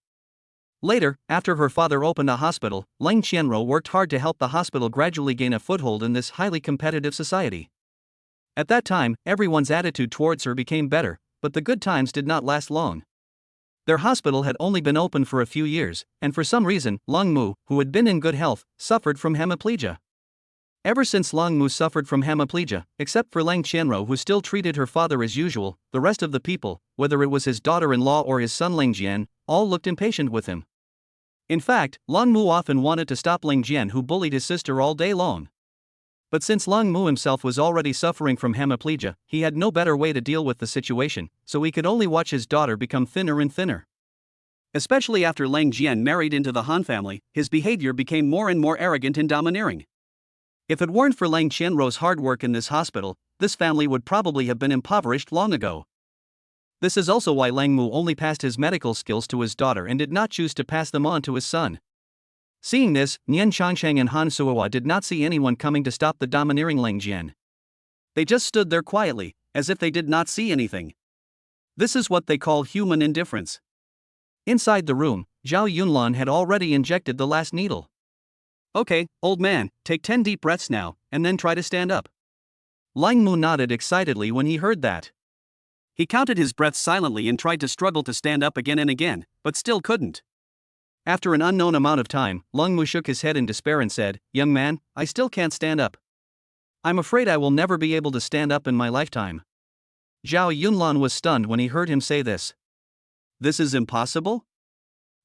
Speaker 1: Later, after her father opened a hospital, Lang Qianro worked hard to help the hospital gradually gain a foothold in this highly competitive society. At that time, everyone's attitude towards her became better, but the good times did not last long. Their hospital had only been open for a few years, and for some reason, Long Mu, who had been in good health, suffered from hemiplegia. Ever since Long Mu suffered from hemiplegia, except for Lang Qianro who still treated her father as usual, the rest of the people, whether it was his daughter-in-law or his son Lang Jian, all looked impatient with him. In fact, Long Mu often wanted to stop Lang Jian who bullied his sister all day long. But since Long Mu himself was already suffering from hemiplegia, he had no better way to deal with the situation, so he could only watch his daughter become thinner and thinner. Especially after Lang Jian married into the Han family, his behavior became more and more arrogant and domineering. If it weren't for Lang Qianro's hard work in this hospital, this family would probably have been impoverished long ago. This is also why Lang Mu only passed his medical skills to his daughter and did not choose to pass them on to his son. Seeing this, Nian Changsheng and Han Suohua did not see anyone coming to stop the domineering Lang Jian. They just stood there quietly, as if they did not see anything. This is what they call human indifference. Inside the room, Zhao Yunlan had already injected the last needle. "Okay, old man, take 10 deep breaths now, and then try to stand up." Lang Mu nodded excitedly when he heard that. He counted his breaths silently and tried to struggle to stand up again and again, but still couldn't. After an unknown amount of time, Lang Mu shook his head in despair and said, "Young man, I still can't stand up. I'm afraid I will never be able to stand up in my lifetime." Zhao Yunlan was stunned when he heard him say this. "This is impossible?"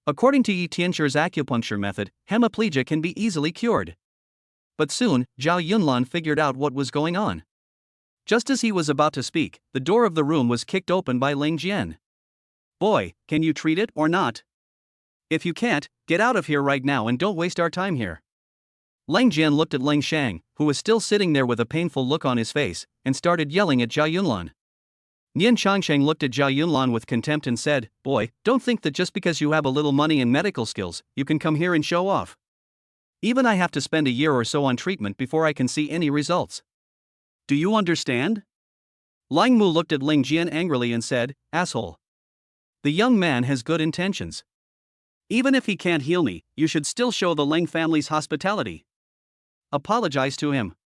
Speaker 1: According to Yi Tianshur's acupuncture method, hemiplegia can be easily cured. But soon, Zhao Yunlan figured out what was going on. Just as he was about to speak, the door of the room was kicked open by Lang Jian. "Boy, can you treat it or not? If you can't, get out of here right now and don't waste our time here." Lang Jian looked at Lang Shang, who was still sitting there with a painful look on his face, and started yelling at Zhao Yunlan. Nian Changsheng looked at Zhao Yunlan with contempt and said, "Boy, don't think that just because you have a little money and medical skills, you can come here and show off. Even I have to spend a year or so on treatment before I can see any results. Do you understand?" Lang Mu looked at Ling Jian angrily and said, "Asshole. The young man has good intentions. Even if he can't heal me, you should still show the Ling family's hospitality. Apologize to him."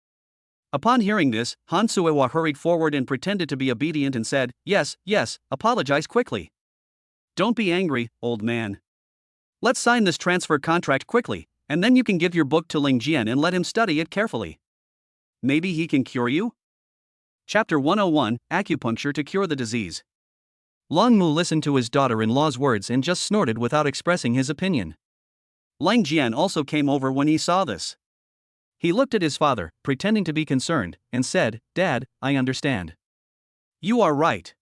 Speaker 1: Upon hearing this, Han Suewa hurried forward and pretended to be obedient and said, Yes, apologize quickly. Don't be angry, old man. Let's sign this transfer contract quickly, and then you can give your book to Ling Jian and let him study it carefully. Maybe he can cure you?" Chapter 101, Acupuncture to Cure the Disease. Long Mu listened to his daughter-in-law's words and just snorted without expressing his opinion. Lang Jian also came over when he saw this. He looked at his father, pretending to be concerned, and said, "Dad, I understand. You are right.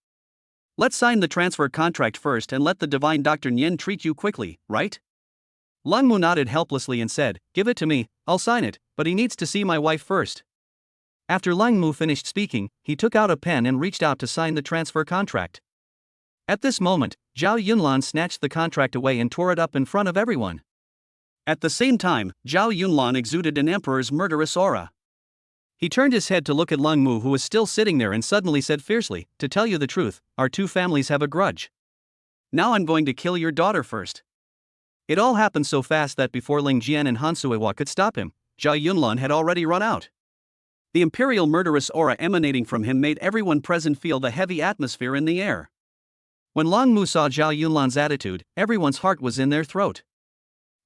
Speaker 1: Let's sign the transfer contract first and let the divine Dr. Nian treat you quickly, right?" Lang Mu nodded helplessly and said, "Give it to me, I'll sign it, but he needs to see my wife first." After Lang Mu finished speaking, he took out a pen and reached out to sign the transfer contract. At this moment, Zhao Yunlan snatched the contract away and tore it up in front of everyone. At the same time, Zhao Yunlan exuded an emperor's murderous aura. He turned his head to look at Lung Mu, who was still sitting there, and suddenly said fiercely, "To tell you the truth, our two families have a grudge. Now I'm going to kill your daughter first." It all happened so fast that before Ling Jian and Han Suihua could stop him, Zhao Yunlan had already run out. The imperial murderous aura emanating from him made everyone present feel the heavy atmosphere in the air. When Long Mu saw Zhao Yunlan's attitude, everyone's heart was in their throat.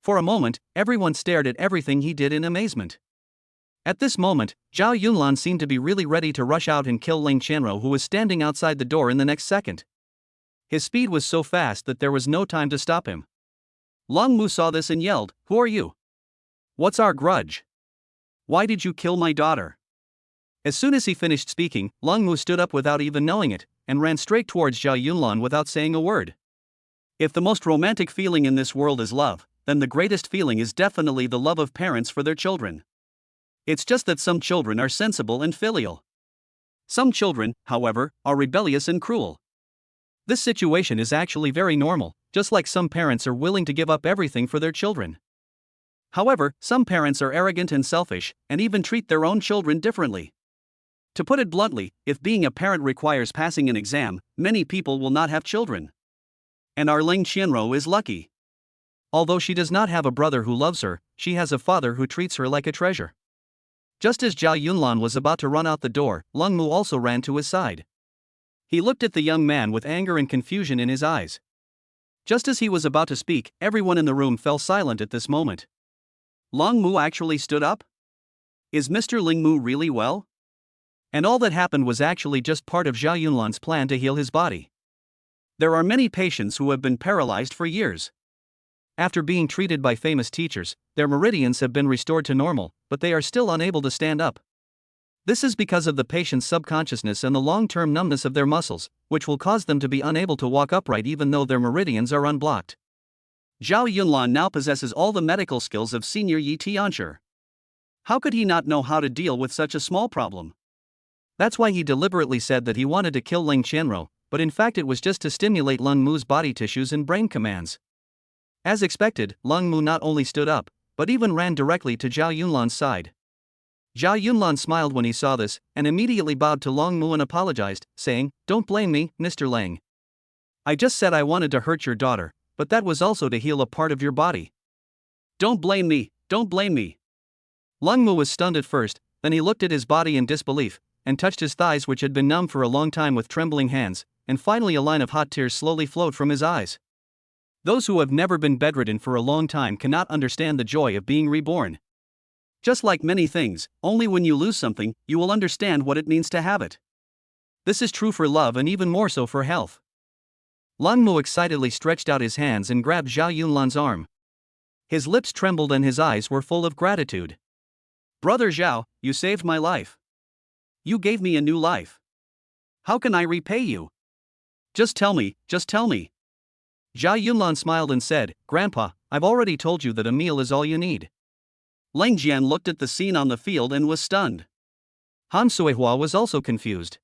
Speaker 1: For a moment, everyone stared at everything he did in amazement. At this moment, Zhao Yunlan seemed to be really ready to rush out and kill Ling Qianrou, who was standing outside the door in the next second. His speed was so fast that there was no time to stop him. Long Mu saw this and yelled, "Who are you? What's our grudge? Why did you kill my daughter?" As soon as he finished speaking, Long Mu stood up without even knowing it, and ran straight towards Zhao Yunlan without saying a word. If the most romantic feeling in this world is love, then the greatest feeling is definitely the love of parents for their children. It's just that some children are sensible and filial. Some children, however, are rebellious and cruel. This situation is actually very normal, just like some parents are willing to give up everything for their children. However, some parents are arrogant and selfish, and even treat their own children differently. To put it bluntly, if being a parent requires passing an exam, many people will not have children. And our Ling Qianrou is lucky. Although she does not have a brother who loves her, she has a father who treats her like a treasure. Just as Zhao Yunlan was about to run out the door, Lung Mu also ran to his side. He looked at the young man with anger and confusion in his eyes. Just as he was about to speak, everyone in the room fell silent at this moment. Lung Mu actually stood up? Is Mr. Ling Mu really well? And all that happened was actually just part of Zhao Yunlan's plan to heal his body. There are many patients who have been paralyzed for years. After being treated by famous teachers, their meridians have been restored to normal, but they are still unable to stand up. This is because of the patient's subconsciousness and the long-term numbness of their muscles, which will cause them to be unable to walk upright even though their meridians are unblocked. Zhao Yunlan now possesses all the medical skills of Senior Yi Tianshi. How could he not know how to deal with such a small problem? That's why he deliberately said that he wanted to kill Ling Qianrou, but in fact it was just to stimulate Lung Mu's body tissues and brain commands. As expected, Lung Mu not only stood up, but even ran directly to Zhao Yunlan's side. Zhao Yunlan smiled when he saw this, and immediately bowed to Lung Mu and apologized, saying, "Don't blame me, Mr. Lang. I just said I wanted to hurt your daughter, but that was also to heal a part of your body. Don't blame me, don't blame me." Lung Mu was stunned at first, then he looked at his body in disbelief, and touched his thighs, which had been numb for a long time, with trembling hands, and finally a line of hot tears slowly flowed from his eyes. Those who have never been bedridden for a long time cannot understand the joy of being reborn. Just like many things, only when you lose something, you will understand what it means to have it. This is true for love and even more so for health. Lung Mu excitedly stretched out his hands and grabbed Zhao Yunlan's arm. His lips trembled and his eyes were full of gratitude. "Brother Zhao, you saved my life. You gave me a new life. How can I repay you? Just tell me, just tell me." Zhao Yunlan smiled and said, "Grandpa, I've already told you that a meal is all you need." Leng Jian looked at the scene on the field and was stunned. Han Suihua was also confused.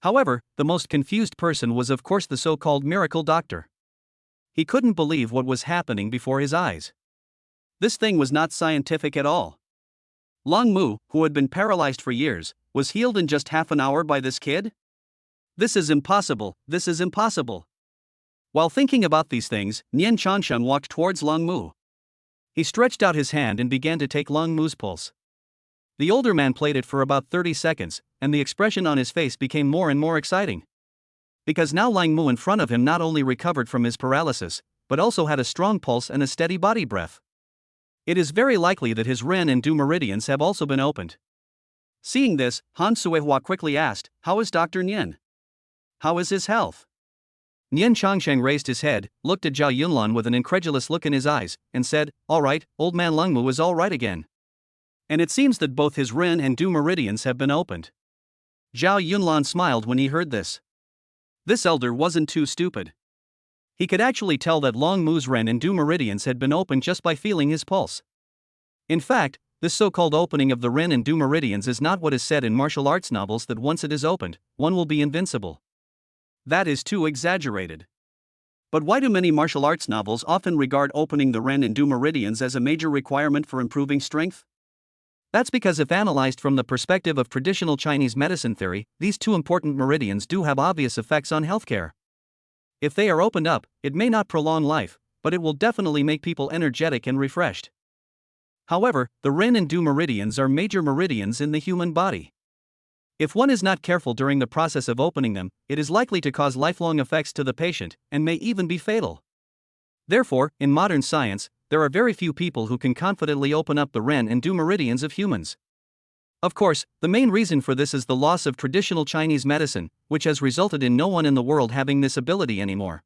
Speaker 1: However, the most confused person was of course the so-called miracle doctor. He couldn't believe what was happening before his eyes. This thing was not scientific at all. Lung Mu, who had been paralyzed for years, was healed in just half an hour by this kid? This is impossible, this is impossible. While thinking about these things, Nian Chanshan walked towards Lung Mu. He stretched out his hand and began to take Lung Mu's pulse. The older man played it for about 30 seconds, and the expression on his face became more and more exciting. Because now Lung Mu in front of him not only recovered from his paralysis, but also had a strong pulse and a steady body breath. It is very likely that his Ren and Du meridians have also been opened. Seeing this, Han Suihua quickly asked, "How is Dr. Nian? How is his health?" Nian Changsheng raised his head, looked at Zhao Yunlan with an incredulous look in his eyes, and said, "All right, old man Lung Mu is all right again. And it seems that both his Ren and Du meridians have been opened." Zhao Yunlan smiled when he heard this. This elder wasn't too stupid. He could actually tell that Lung Mu's Ren and Du meridians had been opened just by feeling his pulse. In fact, this so-called opening of the Ren and Du meridians is not what is said in martial arts novels that once it is opened, one will be invincible. That is too exaggerated. But why do many martial arts novels often regard opening the ren and du meridians as a major requirement for improving strength? That's because if analyzed from the perspective of traditional Chinese medicine theory, these two important meridians do have obvious effects on healthcare. If they are opened up, it may not prolong life, but it will definitely make people energetic and refreshed. However, the ren and du meridians are major meridians in the human body. If one is not careful during the process of opening them, it is likely to cause lifelong effects to the patient, and may even be fatal. Therefore, in modern science, there are very few people who can confidently open up the ren and du meridians of humans. Of course, the main reason for this is the loss of traditional Chinese medicine, which has resulted in no one in the world having this ability anymore.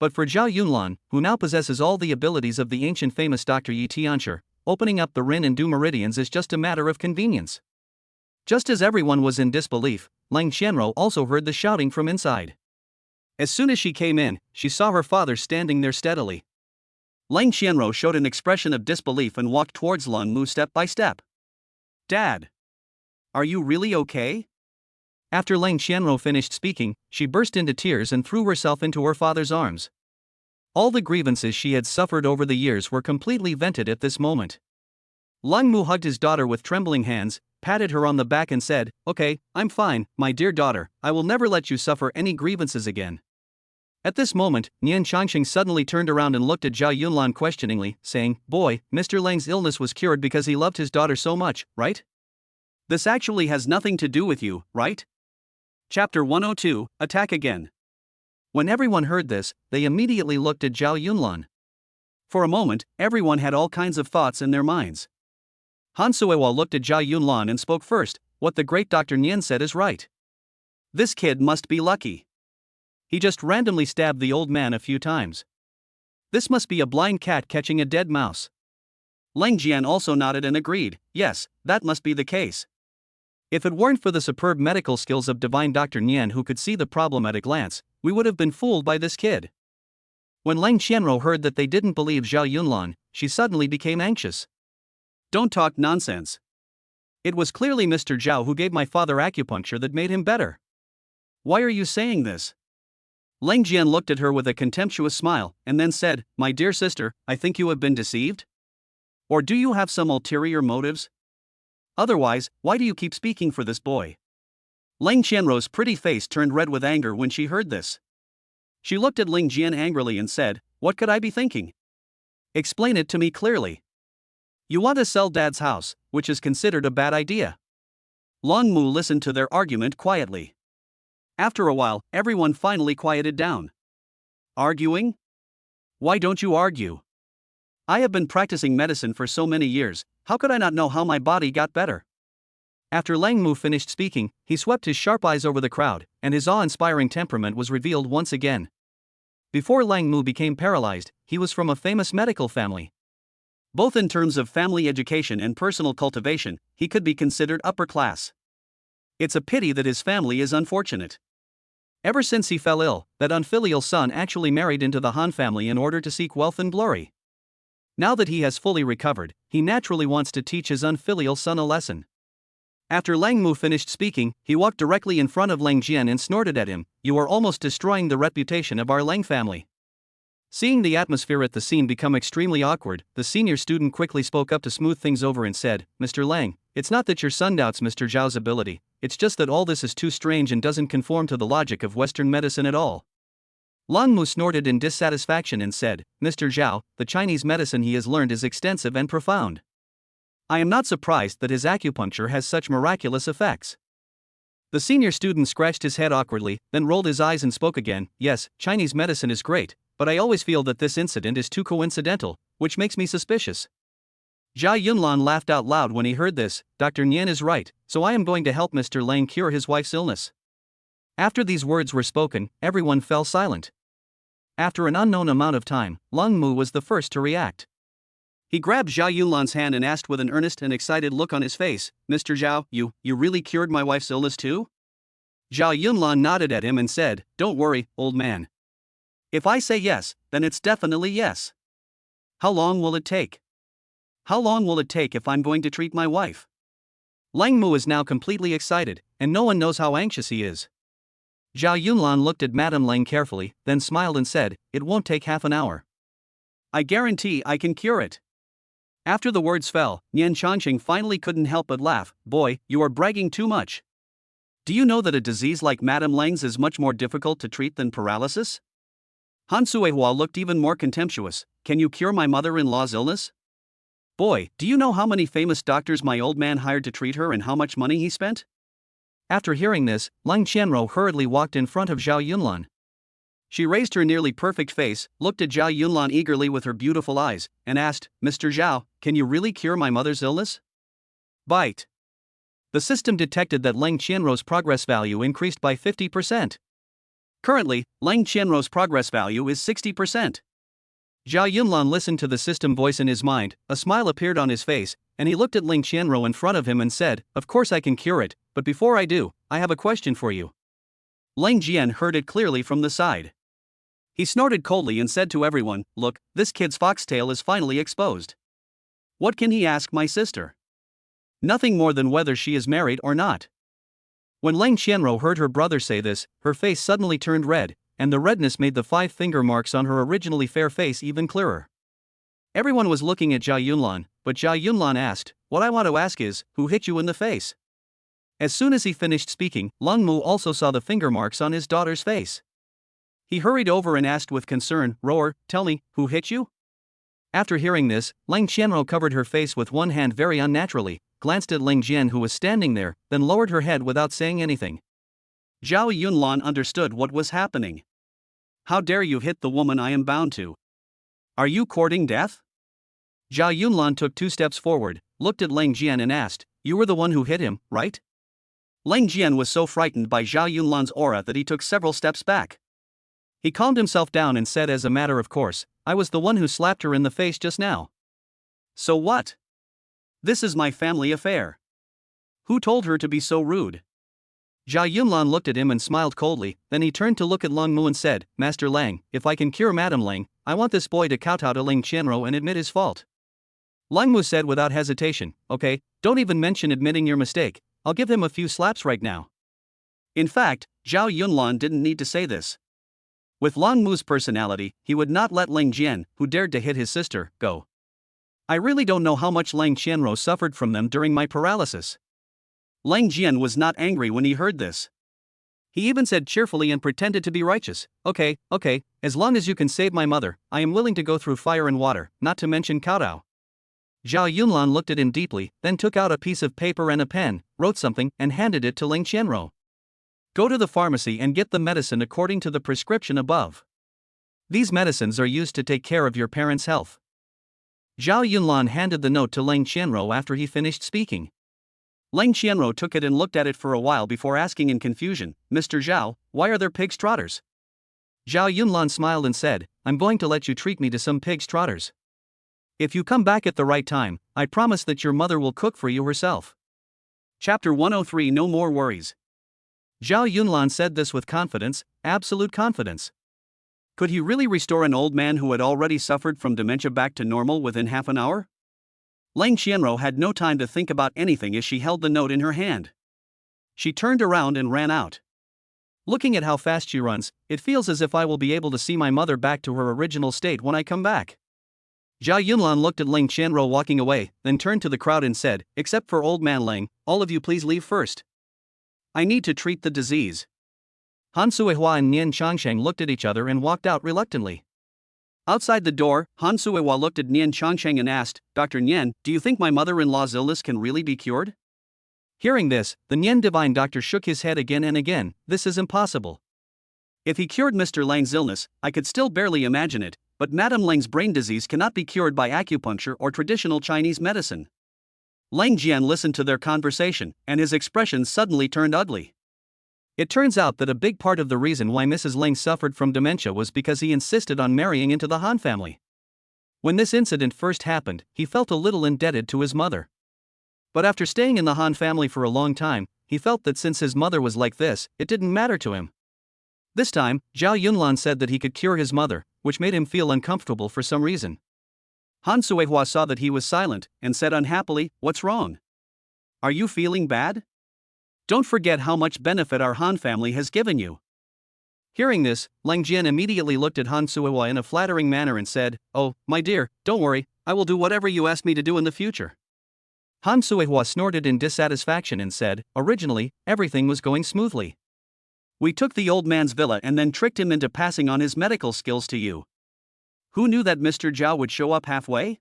Speaker 1: But for Zhao Yunlan, who now possesses all the abilities of the ancient famous Dr. Yi Tianshi, opening up the ren and du meridians is just a matter of convenience. Just as everyone was in disbelief, Lang Qianrou also heard the shouting from inside. As soon as she came in, she saw her father standing there steadily. Lang Qianrou showed an expression of disbelief and walked towards Lang Mu step by step. Dad! Are you really okay? After Lang Qianrou finished speaking, she burst into tears and threw herself into her father's arms. All the grievances she had suffered over the years were completely vented at this moment. Lang Mu hugged his daughter with trembling hands, patted her on the back and said, "Okay, I'm fine, my dear daughter, I will never let you suffer any grievances again." At this moment, Nian Changxing suddenly turned around and looked at Zhao Yunlan questioningly, saying, "Boy, Mr. Lang's illness was cured because he loved his daughter so much, right? This actually has nothing to do with you, right?" Chapter 102, Attack Again. When everyone heard this, they immediately looked at Zhao Yunlan. For a moment, everyone had all kinds of thoughts in their minds. Han Suewa looked at Zhao Yunlan and spoke first. "What the great Dr. Nian said is right. This kid must be lucky. He just randomly stabbed the old man a few times. This must be a blind cat catching a dead mouse." Lang Jian also nodded and agreed, "Yes, that must be the case. If it weren't for the superb medical skills of divine Dr. Nian who could see the problem at a glance, we would have been fooled by this kid." When Lang Qianrou heard that they didn't believe Zhao Yunlan, she suddenly became anxious. "Don't talk nonsense. It was clearly Mr. Zhao who gave my father acupuncture that made him better. Why are you saying this?" Lang Jian looked at her with a contemptuous smile, and then said, "My dear sister, I think you have been deceived? Or do you have some ulterior motives? Otherwise, why do you keep speaking for this boy?" Lang Qianrou's pretty face turned red with anger when she heard this. She looked at Ling Jian angrily and said, "What could I be thinking? Explain it to me clearly. You want to sell Dad's house, which is considered a bad idea." Lang Mu listened to their argument quietly. After a while, everyone finally quieted down. "Arguing? Why don't you argue? I have been practicing medicine for so many years, how could I not know how my body got better?" After Lang Mu finished speaking, he swept his sharp eyes over the crowd, and his awe-inspiring temperament was revealed once again. Before Lang Mu became paralyzed, he was from a famous medical family. Both in terms of family education and personal cultivation, he could be considered upper class. It's a pity that his family is unfortunate. Ever since he fell ill, that unfilial son actually married into the Han family in order to seek wealth and glory. Now that he has fully recovered, he naturally wants to teach his unfilial son a lesson. After Lang Mu finished speaking, he walked directly in front of Lang Jian and snorted at him, "You are almost destroying the reputation of our Lang family." Seeing the atmosphere at the scene become extremely awkward, the senior student quickly spoke up to smooth things over and said, "Mr. Lang, it's not that your son doubts Mr. Zhao's ability, it's just that all this is too strange and doesn't conform to the logic of Western medicine at all." Lang Mu snorted in dissatisfaction and said, "Mr. Zhao, the Chinese medicine he has learned is extensive and profound. I am not surprised that his acupuncture has such miraculous effects." The senior student scratched his head awkwardly, then rolled his eyes and spoke again, "Yes, Chinese medicine is great, but I always feel that this incident is too coincidental, which makes me suspicious." Zhao Yunlan laughed out loud when he heard this. "Dr. Nian is right, so I am going to help Mr. Lang cure his wife's illness." After these words were spoken, everyone fell silent. After an unknown amount of time, Lang Mu was the first to react. He grabbed Zhao Yunlan's hand and asked with an earnest and excited look on his face, "Mr. Zhao, you really cured my wife's illness too?" Zhao Yunlan nodded at him and said, "Don't worry, old man. If I say yes, then it's definitely yes. How long will it take? How long will it take if I'm going to treat my wife?" Lang Mu is now completely excited, and no one knows how anxious he is. Zhao Yunlan looked at Madame Lang carefully, then smiled and said, "It won't take half an hour. I guarantee I can cure it." After the words fell, Nian Changqing finally couldn't help but laugh. "Boy, you are bragging too much. Do you know that a disease like Madame Lang's is much more difficult to treat than paralysis?" Han Suihua looked even more contemptuous. "Can you cure my mother-in-law's illness? Boy, do you know how many famous doctors my old man hired to treat her and how much money he spent?" After hearing this, Lang Qianrou hurriedly walked in front of Zhao Yunlan. She raised her nearly perfect face, looked at Zhao Yunlan eagerly with her beautiful eyes, and asked, "Mr. Zhao, can you really cure my mother's illness?" Bite. The system detected that Lang Qianrou's progress value increased by 50%. Currently, Lang Qianrou's progress value is 60%. Zhao Yunlan listened to the system voice in his mind, a smile appeared on his face, and he looked at Lang Qianrou in front of him and said, "Of course I can cure it, but before I do, I have a question for you." Lang Jian heard it clearly from the side. He snorted coldly and said to everyone, "Look, this kid's foxtail is finally exposed. What can he ask my sister? Nothing more than whether she is married or not." When Lang Qianrou heard her brother say this, her face suddenly turned red, and the redness made the 5 finger marks on her originally fair face even clearer. Everyone was looking at Zhao Yunlan, but Zhao Yunlan asked, "What I want to ask is, who hit you in the face?" As soon as he finished speaking, Long Mu also saw the finger marks on his daughter's face. He hurried over and asked with concern, "Roar, tell me, who hit you?" After hearing this, Lang Qianrou covered her face with one hand very unnaturally, glanced at Ling Jian who was standing there, then lowered her head without saying anything. Zhao Yunlan understood what was happening. "How dare you hit the woman I am bound to? Are you courting death?" Zhao Yunlan took 2 steps forward, looked at Ling Jian and asked, "You were the one who hit him, right?" Ling Jian was so frightened by Zhao Yunlan's aura that he took several steps back. He calmed himself down and said as a matter of course, "I was the one who slapped her in the face just now." "So what? This is my family affair. Who told her to be so rude?" Zhao Yunlan looked at him and smiled coldly, then he turned to look at Long Mu and said, "Master Lang, if I can cure Madame Lang, I want this boy to kowtow to Ling Qianrou and admit his fault." Long Mu said without hesitation, "Okay, don't even mention admitting your mistake, I'll give him a few slaps right now." In fact, Zhao Yunlan didn't need to say this. With Long Mu's personality, he would not let Ling Jian, who dared to hit his sister, go. I really don't know how much Lang Qianrou suffered from them during my paralysis. Lang Jian was not angry when he heard this. He even said cheerfully and pretended to be righteous, okay, as long as you can save my mother, I am willing to go through fire and water, not to mention kowtow." Zhao Yunlan looked at him deeply, then took out a piece of paper and a pen, wrote something, and handed it to Ling Qianrou. "Go to the pharmacy and get the medicine according to the prescription above. These medicines are used to take care of your parents' health." Zhao Yunlan handed the note to Ling Qianrou after he finished speaking. Ling Qianrou took it and looked at it for a while before asking in confusion, "Mr. Zhao, why are there pig's trotters?" Zhao Yunlan smiled and said, "I'm going to let you treat me to some pig's trotters. If you come back at the right time, I promise that your mother will cook for you herself." Chapter 103 No More Worries. Zhao Yunlan said this with confidence, absolute confidence. Could he really restore an old man who had already suffered from dementia back to normal within half an hour? Lang Qianrou had no time to think about anything as she held the note in her hand. She turned around and ran out. "Looking at how fast she runs, it feels as if I will be able to see my mother back to her original state when I come back." Zhao Yunlan looked at Ling Qianrou walking away, then turned to the crowd and said, "Except for old man Lang, all of you please leave first. I need to treat the disease." Han Suihua and Nian Changsheng looked at each other and walked out reluctantly. Outside the door, Han Suihua looked at Nian Changsheng and asked, "Dr. Nian, do you think my mother-in-law's illness can really be cured?" Hearing this, the Nian divine doctor shook his head again and again, "This is impossible. If he cured Mr. Lang's illness, I could still barely imagine it, but Madame Lang's brain disease cannot be cured by acupuncture or traditional Chinese medicine." Lang Jian listened to their conversation, and his expression suddenly turned ugly. It turns out that a big part of the reason why Mrs. Ling suffered from dementia was because he insisted on marrying into the Han family. When this incident first happened, he felt a little indebted to his mother. But after staying in the Han family for a long time, he felt that since his mother was like this, it didn't matter to him. This time, Zhao Yunlan said that he could cure his mother, which made him feel uncomfortable for some reason. Han Suihua saw that he was silent, and said unhappily, "What's wrong? Are you feeling bad? Don't forget how much benefit our Han family has given you. Hearing this, Lang Jian immediately looked at Han Suihua in a flattering manner and said, "Oh, my dear, don't worry, I will do whatever you ask me to do in the future." Han Suihua snorted in dissatisfaction and said, "Originally, everything was going smoothly. We took the old man's villa and then tricked him into passing on his medical skills to you. Who knew that Mr. Zhao would show up halfway?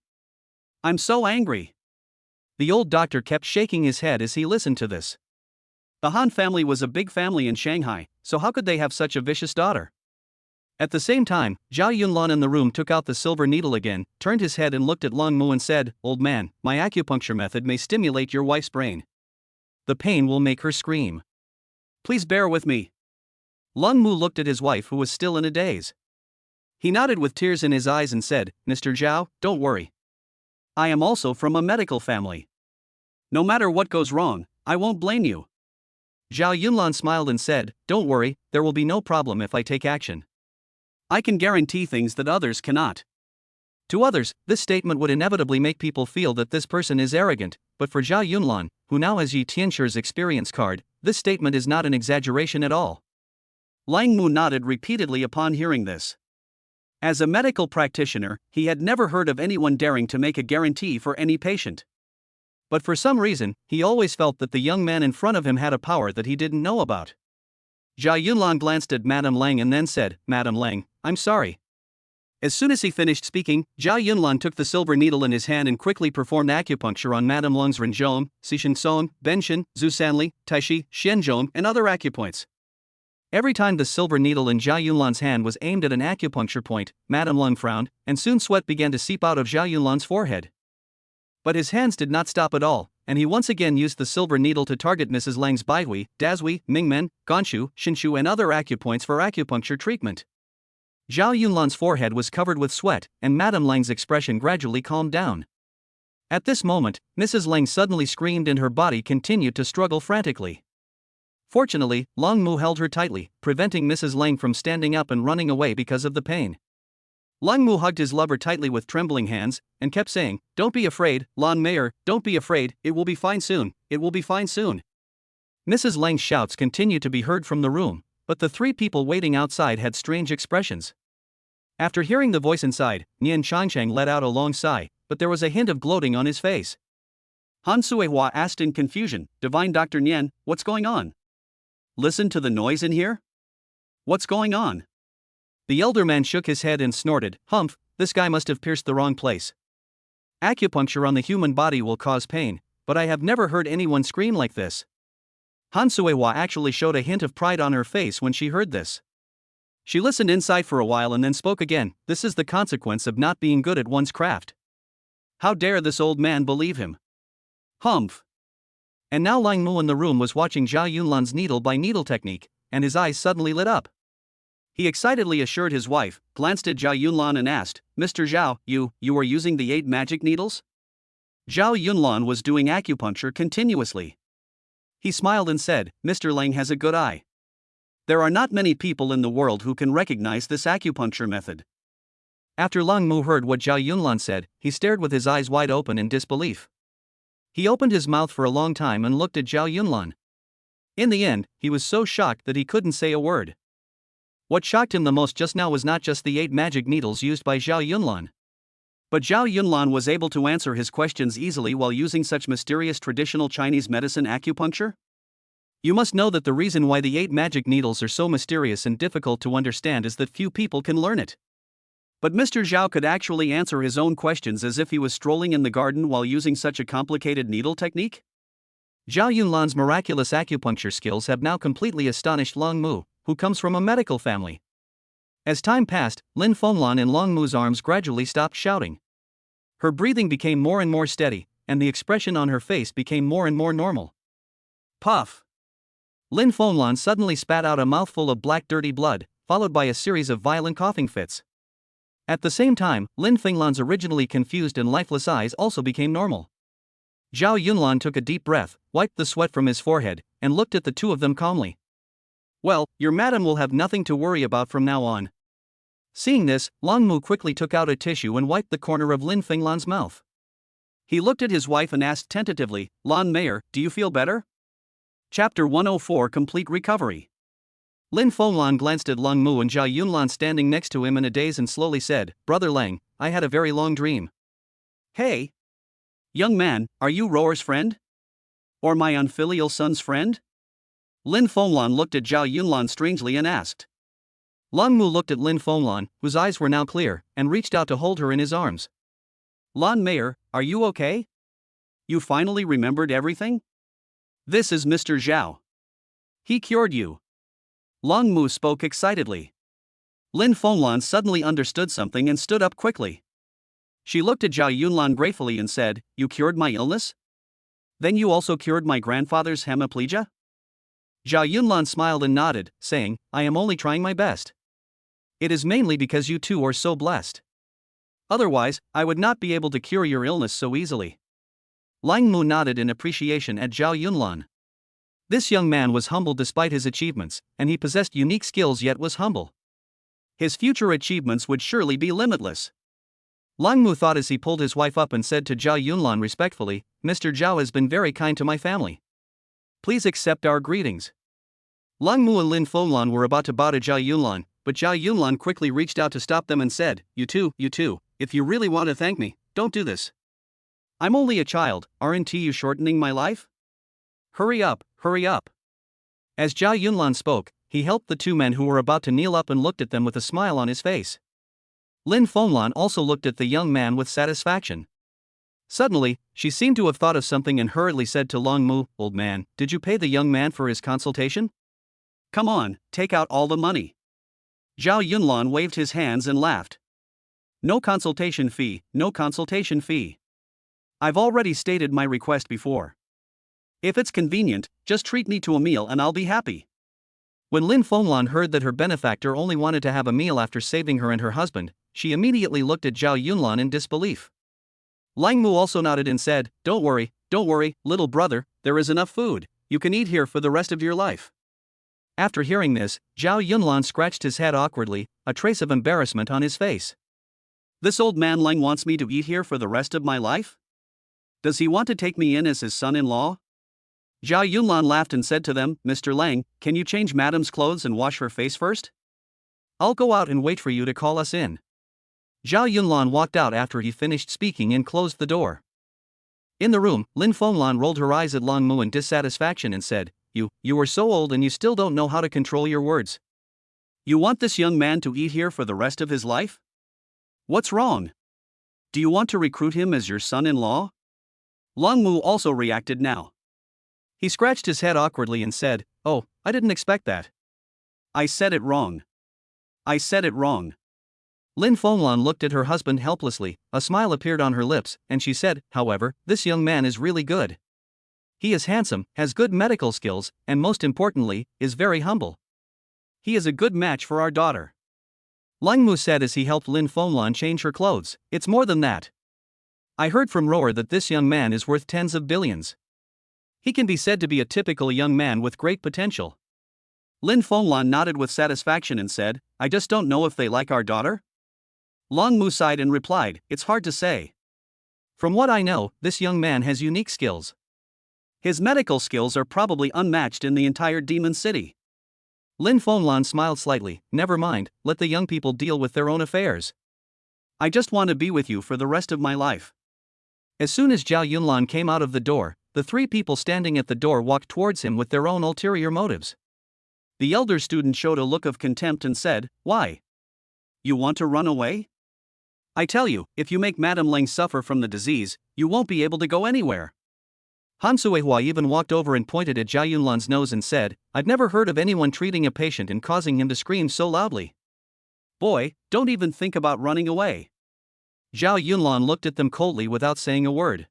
Speaker 1: I'm so angry." The old doctor kept shaking his head as he listened to this. The Han family was a big family in Shanghai, so how could they have such a vicious daughter? At the same time, Zhao Yunlan in the room took out the silver needle again, turned his head and looked at Long Mu and said, "Old man, my acupuncture method may stimulate your wife's brain. The pain will make her scream. Please bear with me." Long Mu looked at his wife, who was still in a daze. He nodded with tears in his eyes and said, "Mr. Zhao, don't worry. I am also from a medical family. No matter what goes wrong, I won't blame you." Zhao Yunlan smiled and said, "Don't worry, there will be no problem if I take action. I can guarantee things that others cannot." To others, this statement would inevitably make people feel that this person is arrogant, but for Zhao Yunlan, who now has Yi Tianxi's experience card, this statement is not an exaggeration at all. Lang Mu nodded repeatedly upon hearing this. As a medical practitioner, he had never heard of anyone daring to make a guarantee for any patient. But for some reason, he always felt that the young man in front of him had a power that he didn't know about. Zhao Yunlan glanced at Madame Lang and then said, "Madame Lang, I'm sorry." As soon as he finished speaking, Zhao Yunlan took the silver needle in his hand and quickly performed acupuncture on Madame Lang's Renzhong, Sishensong, Benshin, Zusanli, Taishi, Shenzhong, and other acupoints. Every time the silver needle in Zhao Yunlan's hand was aimed at an acupuncture point, Madame Lang frowned, and soon sweat began to seep out of Zhao Yunlan's forehead. But his hands did not stop at all, and he once again used the silver needle to target Mrs. Lang's Baihui, Dazhui, Mingmen, Gonshu, Shinshu and other acupoints for acupuncture treatment. Zhao Yunlan's forehead was covered with sweat, and Madame Lang's expression gradually calmed down. At this moment, Mrs. Lang suddenly screamed and her body continued to struggle frantically. Fortunately, Long Mu held her tightly, preventing Mrs. Lang from standing up and running away because of the pain. Long Mu hugged his lover tightly with trembling hands, and kept saying, "Don't be afraid, Lan Mayor, don't be afraid, it will be fine soon, it will be fine soon." Mrs. Lang's shouts continued to be heard from the room, but the three people waiting outside had strange expressions. After hearing the voice inside, Nian Changcheng let out a long sigh, but there was a hint of gloating on his face. Han Suihua asked in confusion, "Divine Dr. Nian, what's going on? Listen to the noise in here? What's going on?" The elder man shook his head and snorted, "Humph, this guy must have pierced the wrong place. Acupuncture on the human body will cause pain, but I have never heard anyone scream like this." Han Suihua actually showed a hint of pride on her face when she heard this. She listened inside for a while and then spoke again, "This is the consequence of not being good at one's craft. How dare this old man believe him? Humph." And now Lang Mu in the room was watching Zhao Yunlan's needle by needle technique, and his eyes suddenly lit up. He excitedly assured his wife, glanced at Zhao Yunlan and asked, "Mr. Zhao, you are using the 8 magic needles?" Zhao Yunlan was doing acupuncture continuously. He smiled and said, "Mr. Lang has a good eye. There are not many people in the world who can recognize this acupuncture method." After Lang Mu heard what Zhao Yunlan said, he stared with his eyes wide open in disbelief. He opened his mouth for a long time and looked at Zhao Yunlan. In the end, he was so shocked that he couldn't say a word. What shocked him the most just now was not just the 8 magic needles used by Zhao Yunlan. But Zhao Yunlan was able to answer his questions easily while using such mysterious traditional Chinese medicine acupuncture. You must know that the reason why the 8 magic needles are so mysterious and difficult to understand is that few people can learn it. But Mr. Zhao could actually answer his own questions as if he was strolling in the garden while using such a complicated needle technique. Zhao Yunlan's miraculous acupuncture skills have now completely astonished Long Mu, who comes from a medical family. As time passed, Lin Fenglan in Long Mu's arms gradually stopped shouting. Her breathing became more and more steady, and the expression on her face became more and more normal. Puff! Lin Fenglan suddenly spat out a mouthful of black dirty blood, followed by a series of violent coughing fits. At the same time, Lin Fenglan's originally confused and lifeless eyes also became normal. Zhao Yunlan took a deep breath, wiped the sweat from his forehead, and looked at the two of them calmly. "Well, your madam will have nothing to worry about from now on." Seeing this, Long Mu quickly took out a tissue and wiped the corner of Lin Fenglan's mouth. He looked at his wife and asked tentatively, "Lan Mayor, do you feel better?" Chapter 104 Complete Recovery. Lin Fenglan glanced at Long Mu and Zhao Yunlan standing next to him in a daze and slowly said, Brother Lang, I had a very long dream. Hey! Young man, are you Roar's friend? Or my unfilial son's friend? Lin Fenglan looked at Zhao Yunlan strangely and asked. Long Mu looked at Lin Fenglan, whose eyes were now clear, and reached out to hold her in his arms. Lan Mayor, are you okay? You finally remembered everything? This is Mr. Zhao. He cured you. Long Mu spoke excitedly. Lin Fenglan suddenly understood something and stood up quickly. She looked at Zhao Yunlan gratefully and said, You cured my illness? Then you also cured my grandfather's hemiplegia? Zhao Yunlan smiled and nodded, saying, I am only trying my best. It is mainly because you two are so blessed. Otherwise, I would not be able to cure your illness so easily. Lang Mu nodded in appreciation at Zhao Yunlan. This young man was humble despite his achievements, and he possessed unique skills yet was humble. His future achievements would surely be limitless. Lang Mu thought as he pulled his wife up and said to Zhao Yunlan respectfully, Mr. Zhao has been very kind to my family. Please accept our greetings. Lang Mu and Lin Fenglan were about to bow to Zhao Yunlan, but Zhao Yunlan quickly reached out to stop them and said, You two, if you really want to thank me, don't do this. I'm only a child, aren't you shortening my life? Hurry up, hurry up. As Zhao Yunlan spoke, he helped the two men who were about to kneel up and looked at them with a smile on his face. Lin Fenglan also looked at the young man with satisfaction. Suddenly, she seemed to have thought of something and hurriedly said to Long Mu, Old man, did you pay the young man for his consultation? Come on, take out all the money. Zhao Yunlan waved his hands and laughed. No consultation fee, no consultation fee. I've already stated my request before. If it's convenient, just treat me to a meal and I'll be happy. When Lin Fenglan heard that her benefactor only wanted to have a meal after saving her and her husband, she immediately looked at Zhao Yunlan in disbelief. Lang Mu also nodded and said, Don't worry, little brother, there is enough food, you can eat here for the rest of your life. After hearing this, Zhao Yunlan scratched his head awkwardly, a trace of embarrassment on his face. This old man Lang wants me to eat here for the rest of my life? Does he want to take me in as his son-in-law? Zhao Yunlan laughed and said to them, Mr. Lang, can you change madam's clothes and wash her face first? I'll go out and wait for you to call us in. Zhao Yunlan walked out after he finished speaking and closed the door. In the room, Lin Fenglan rolled her eyes at Long Mu in dissatisfaction and said, You are so old and you still don't know how to control your words. You want this young man to eat here for the rest of his life? What's wrong? Do you want to recruit him as your son-in-law? Long Mu also reacted now. He scratched his head awkwardly and said, Oh, I didn't expect that. I said it wrong. Lin Fenglan looked at her husband helplessly, a smile appeared on her lips, and she said, However, this young man is really good. He is handsome, has good medical skills, and most importantly, is very humble. He is a good match for our daughter. Lang Mu said as he helped Lin Fenglan change her clothes, It's more than that. I heard from Roar that this young man is worth tens of billions. He can be said to be a typical young man with great potential. Lin Fenglan nodded with satisfaction and said, I just don't know if they like our daughter? Long Mu sighed and replied, It's hard to say. From what I know, this young man has unique skills. His medical skills are probably unmatched in the entire Demon City. Lin Fenglan smiled slightly, Never mind, let the young people deal with their own affairs. I just want to be with you for the rest of my life. As soon as Zhao Yunlan came out of the door, the three people standing at the door walked towards him with their own ulterior motives. The elder student showed a look of contempt and said, Why? You want to run away? I tell you, if you make Madame Ling suffer from the disease, you won't be able to go anywhere. Han Suehua even walked over and pointed at Zhao Yunlan's nose and said, I've never heard of anyone treating a patient and causing him to scream so loudly. Boy, don't even think about running away. Zhao Yunlan looked at them coldly without saying a word.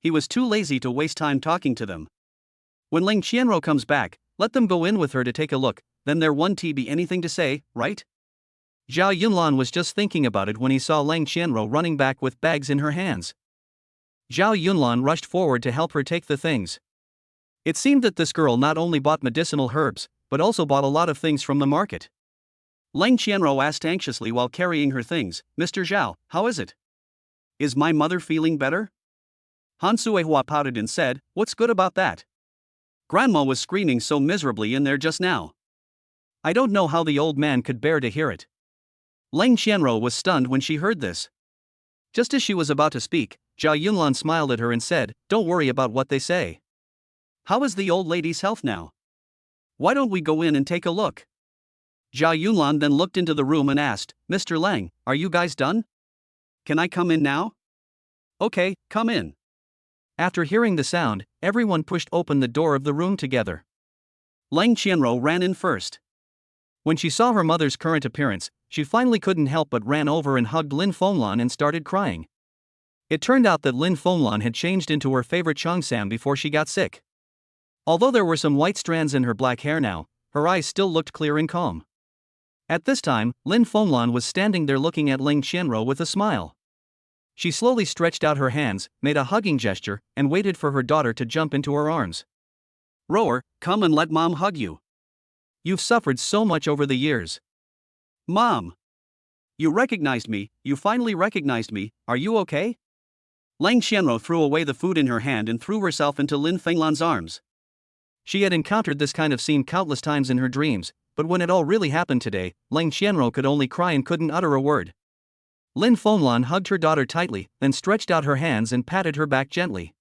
Speaker 1: He was too lazy to waste time talking to them. When Ling Qianro comes back, let them go in with her to take a look, then there won't be anything to say, right? Zhao Yunlan was just thinking about it when he saw Ling Qianro running back with bags in her hands. Zhao Yunlan rushed forward to help her take the things. It seemed that this girl not only bought medicinal herbs, but also bought a lot of things from the market. Ling Qianro asked anxiously while carrying her things, Mr. Zhao, how is it? Is my mother feeling better? Han Suehua pouted and said, What's good about that? Grandma was screaming so miserably in there just now. I don't know how the old man could bear to hear it. Leng Qianro was stunned when she heard this. Just as she was about to speak, Zhao Yunlan smiled at her and said, "Don't worry about what they say. How is the old lady's health now? Why don't we go in and take a look?" Zhao Yunlan then looked into the room and asked, "Mr. Lang, are you guys done? Can I come in now?" "Okay, come in." After hearing the sound, everyone pushed open the door of the room together. Leng Qianro ran in first. When she saw her mother's current appearance, she finally couldn't help but ran over and hugged Lin Fenglan and started crying. It turned out that Lin Fenglan had changed into her favorite Cheongsam before she got sick. Although there were some white strands in her black hair now, her eyes still looked clear and calm. At this time, Lin Fenglan was standing there looking at Leng Qianro with a smile. She slowly stretched out her hands, made a hugging gesture, and waited for her daughter to jump into her arms. "Rower, come and let Mom hug you. You've suffered so much over the years." "Mom! You recognized me, you finally recognized me, are you okay?" Leng Qianro threw away the food in her hand and threw herself into Lin Fenglan's arms. She had encountered this kind of scene countless times in her dreams, but when it all really happened today, Leng Qianro could only cry and couldn't utter a word. Lin Fenglan hugged her daughter tightly, then stretched out her hands and patted her back gently.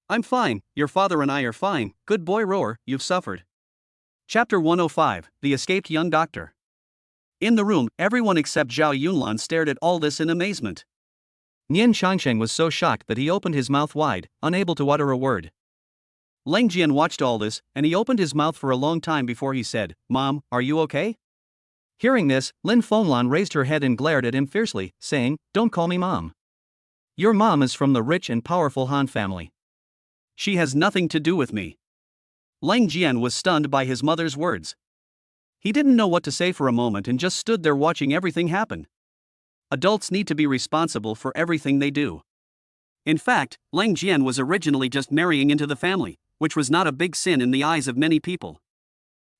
Speaker 1: "I'm fine, your father and I are fine, good boy Rower, you've suffered." Chapter 105, The Escaped Young Doctor. In the room, everyone except Zhao Yunlan stared at all this in amazement. Nian Changsheng was so shocked that he opened his mouth wide, unable to utter a word. Leng Jian watched all this, and he opened his mouth for a long time before he said, "Mom, are you okay?" Hearing this, Lin Fenglan raised her head and glared at him fiercely, saying, "Don't call me Mom. Your mom is from the rich and powerful Han family. She has nothing to do with me." Leng Jian was stunned by his mother's words. He didn't know what to say for a moment and just stood there watching everything happen. Adults need to be responsible for everything they do. In fact, Leng Jian was originally just marrying into the family, which was not a big sin in the eyes of many people.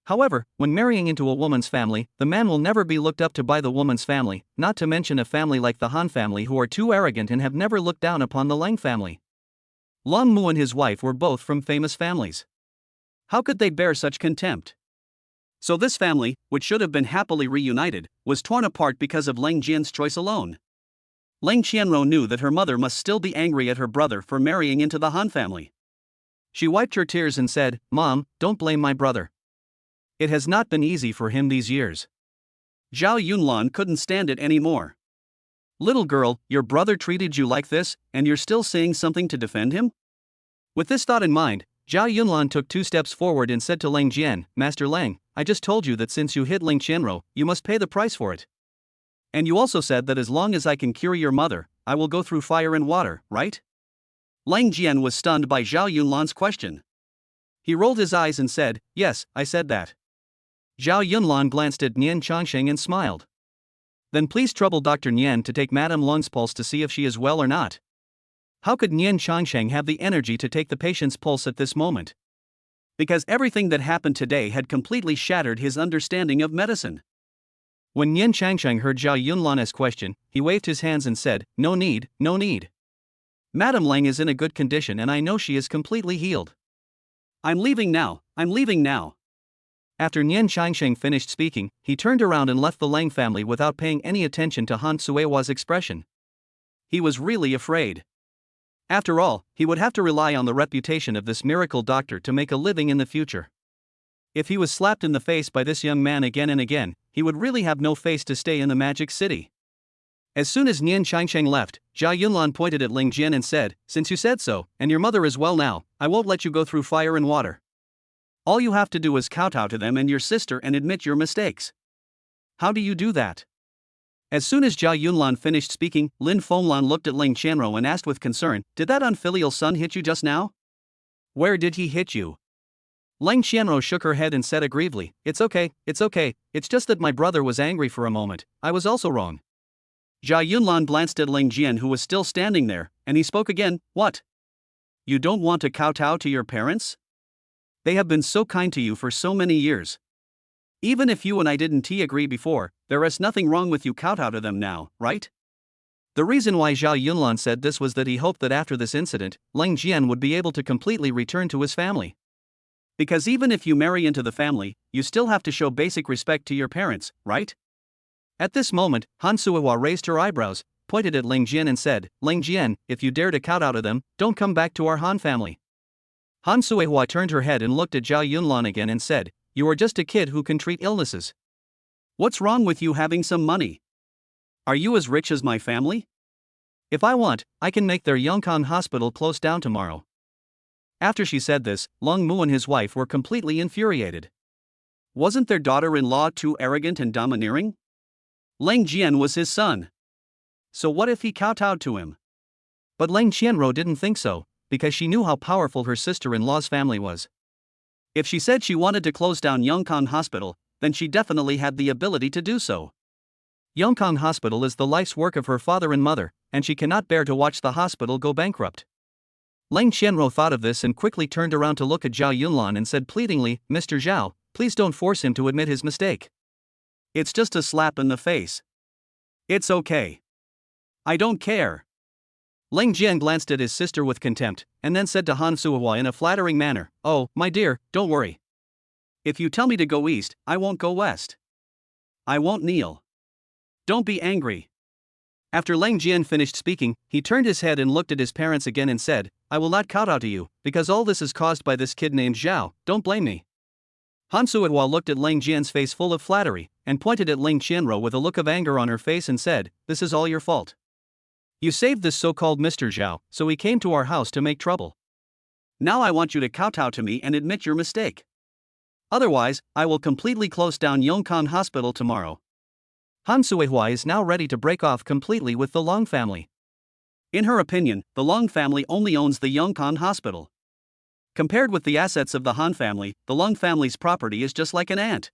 Speaker 1: However, when marrying into a woman's family, the man will never be looked up to by the woman's family, not to mention a family like the Han family who are too arrogant and have never looked down upon the Leng family. Long Mu and his wife were both from famous families. How could they bear such contempt? So this family, which should have been happily reunited, was torn apart because of Leng Jian's choice alone. Leng Qianro knew that her mother must still be angry at her brother for marrying into the Han family. She wiped her tears and said, "Mom, don't blame my brother. It has not been easy for him these years." Zhao Yunlan couldn't stand it anymore. "Little girl, your brother treated you like this, and you're still saying something to defend him?" With this thought in mind, Zhao Yunlan took 2 steps forward and said to Leng Jian, "Master Leng, I just told you that since you hit Leng Qianro, you must pay the price for it. And you also said that as long as I can cure your mother, I will go through fire and water, right?" Leng Jian was stunned by Zhao Yunlan's question. He rolled his eyes and said, "Yes, I said that." Zhao Yunlan glanced at Nian Changsheng and smiled. "Then please trouble Dr. Nian to take Madame Lung's pulse to see if she is well or not." How could Nian Changsheng have the energy to take the patient's pulse at this moment? Because everything that happened today had completely shattered his understanding of medicine. When Nian Changsheng heard Zhao Yunlan's question, he waved his hands and said, "No need, no need. Madame Leng is in a good condition and I know she is completely healed. I'm leaving now, I'm leaving now." After Nian Changsheng finished speaking, he turned around and left the Leng family without paying any attention to Han Suewa's expression. He was really afraid. After all, he would have to rely on the reputation of this miracle doctor to make a living in the future. If he was slapped in the face by this young man again and again, he would really have no face to stay in the magic city. As soon as Nian Changsheng left, Zhao Yunlan pointed at Leng Jian and said, "Since you said so, and your mother is well now, I won't let you go through fire and water. All you have to do is kowtow to them and your sister and admit your mistakes." "How do you do that?" As soon as Zhao Yunlan finished speaking, Lin Fenglan looked at Leng Qianro and asked with concern, "Did that unfilial son hit you just now? Where did he hit you?" Leng Qianro shook her head and said aggrievely, it's okay, it's just that my brother was angry for a moment, I was also wrong." Zhao Yunlan glanced at Leng Jian who was still standing there, and he spoke again, "What? You don't want to kowtow to your parents? They have been so kind to you for so many years. Even if you and I didn't agree before, there is nothing wrong with you kowtow to them now, right?" The reason why Zhao Yunlan said this was that he hoped that after this incident, Leng Jian would be able to completely return to his family. Because even if you marry into the family, you still have to show basic respect to your parents, right? At this moment, Han Suihua raised her eyebrows, pointed at Ling Jian and said, Ling Jian, if you dare to kowtow to them, don't come back to our Han family. Han Suihua turned her head and looked at Zhao Yunlan again and said, you are just a kid who can treat illnesses. What's wrong with you having some money? Are you as rich as my family? If I want, I can make their Yongkan hospital close down tomorrow. After she said this, Long Mu and his wife were completely infuriated. Wasn't their daughter-in-law too arrogant and domineering? Leng Jian was his son. So what if he kowtowed to him? But Leng Qianro didn't think so, because she knew how powerful her sister-in-law's family was. If she said she wanted to close down Yongkan Hospital, then she definitely had the ability to do so. Yongkan Hospital is the life's work of her father and mother, and she cannot bear to watch the hospital go bankrupt. Leng Qianro thought of this and quickly turned around to look at Zhao Yunlan and said pleadingly, Mr. Zhao, please don't force him to admit his mistake. It's just a slap in the face. It's okay. I don't care. Leng Jian glanced at his sister with contempt, and then said to Han Suihua in a flattering manner, oh, my dear, don't worry. If you tell me to go east, I won't go west. I won't kneel. Don't be angry. After Leng Jian finished speaking, he turned his head and looked at his parents again and said, I will not kowtow to you, because all this is caused by this kid named Zhao, don't blame me. Han Suihua looked at Leng Jian's face full of flattery, and pointed at Ling Qianro with a look of anger on her face and said, this is all your fault. You saved this so-called Mr. Zhao, so he came to our house to make trouble. Now I want you to kowtow to me and admit your mistake. Otherwise, I will completely close down Yongkan Hospital tomorrow. Han Suihua is now ready to break off completely with the Long family. In her opinion, the Long family only owns the Yongkan Hospital. Compared with the assets of the Han family, the Long family's property is just like an ant.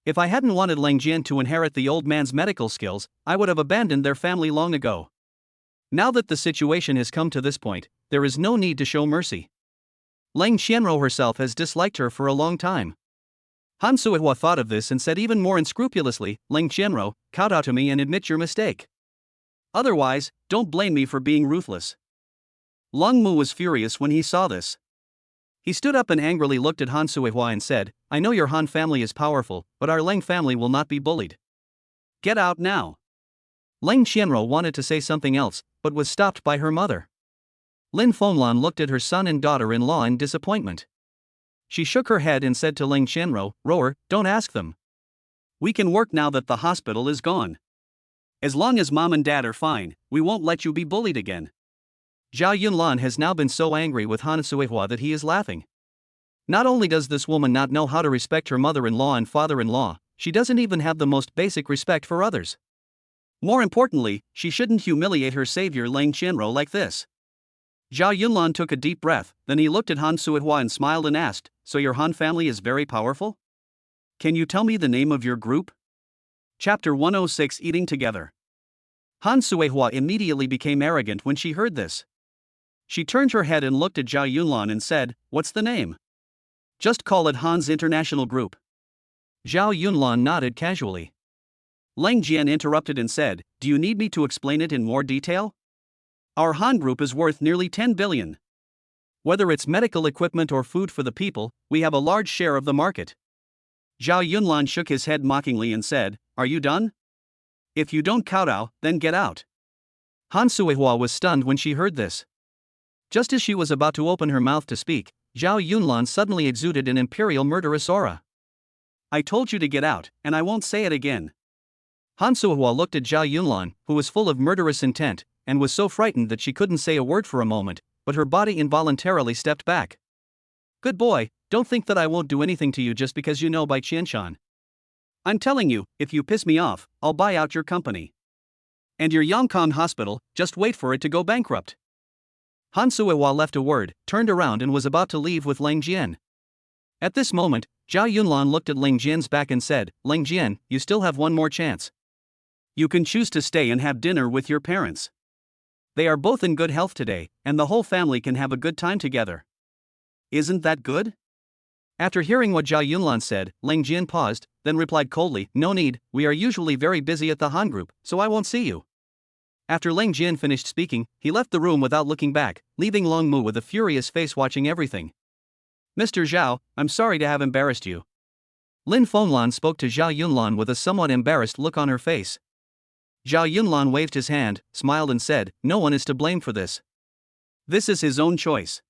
Speaker 1: If I hadn't wanted Leng Jian to inherit the old man's medical skills, I would have abandoned their family long ago. Now that the situation has come to this point, there is no need to show mercy. Leng Qianro herself has disliked her for a long time. Han Suihua thought of this and said even more unscrupulously, Leng Qianro, kowtow to me and admit your mistake. Otherwise, don't blame me for being ruthless. Long Mu was furious when he saw this. He stood up and angrily looked at Han Suihua and said, I know your Han family is powerful, but our Leng family will not be bullied. Get out now. Leng Qianro wanted to say something else, but was stopped by her mother. Lin Fenglan looked at her son and daughter-in-law in disappointment. She shook her head and said to Leng Qianro, Rower, don't ask them. We can work now that the hospital is gone. As long as mom and dad are fine, we won't let you be bullied again. Zhao Yunlan has now been so angry with Han Suihua that he is laughing. Not only does this woman not know how to respect her mother-in-law and father-in-law, she doesn't even have the most basic respect for others. More importantly, she shouldn't humiliate her savior Leng Qianro like this. Zhao Yunlan took a deep breath, then he looked at Han Suihua and smiled and asked, so your Han family is very powerful? Can you tell me the name of your group? Chapter 106 Eating Together. Han Suihua immediately became arrogant when she heard this. She turned her head and looked at Zhao Yunlan and said, what's the name? Just call it Han's International Group. Zhao Yunlan nodded casually. Leng Jian interrupted and said, do you need me to explain it in more detail? Our Han Group is worth nearly 10 billion. Whether it's medical equipment or food for the people, we have a large share of the market. Zhao Yunlan shook his head mockingly and said, are you done? If you don't kowtow, then get out. Han Suihua was stunned when she heard this. Just as she was about to open her mouth to speak, Zhao Yunlan suddenly exuded an imperial murderous aura. I told you to get out, and I won't say it again. Han Suihua looked at Zhao Yunlan, who was full of murderous intent, and was so frightened that she couldn't say a word for a moment, but her body involuntarily stepped back. Good boy, don't think that I won't do anything to you just because you know by Qianshan. I'm telling you, if you piss me off, I'll buy out your company. And your Yongkan hospital, just wait for it to go bankrupt. Han Suihua left a word, turned around and was about to leave with Leng Jian. At this moment, Zhao Yunlan looked at Leng Jian's back and said, Leng Jian, you still have one more chance. You can choose to stay and have dinner with your parents. They are both in good health today, and the whole family can have a good time together. Isn't that good? After hearing what Zhao Yunlan said, Leng Jian paused, then replied coldly, no need, we are usually very busy at the Han Group, so I won't see you. After Leng Jian finished speaking, he left the room without looking back, leaving Long Mu with a furious face watching everything. Mr. Zhao, I'm sorry to have embarrassed you. Lin Fenglan spoke to Zhao Yunlan with a somewhat embarrassed look on her face. Zhao Yunlan waved his hand, smiled and said, no one is to blame for this. This is his own choice.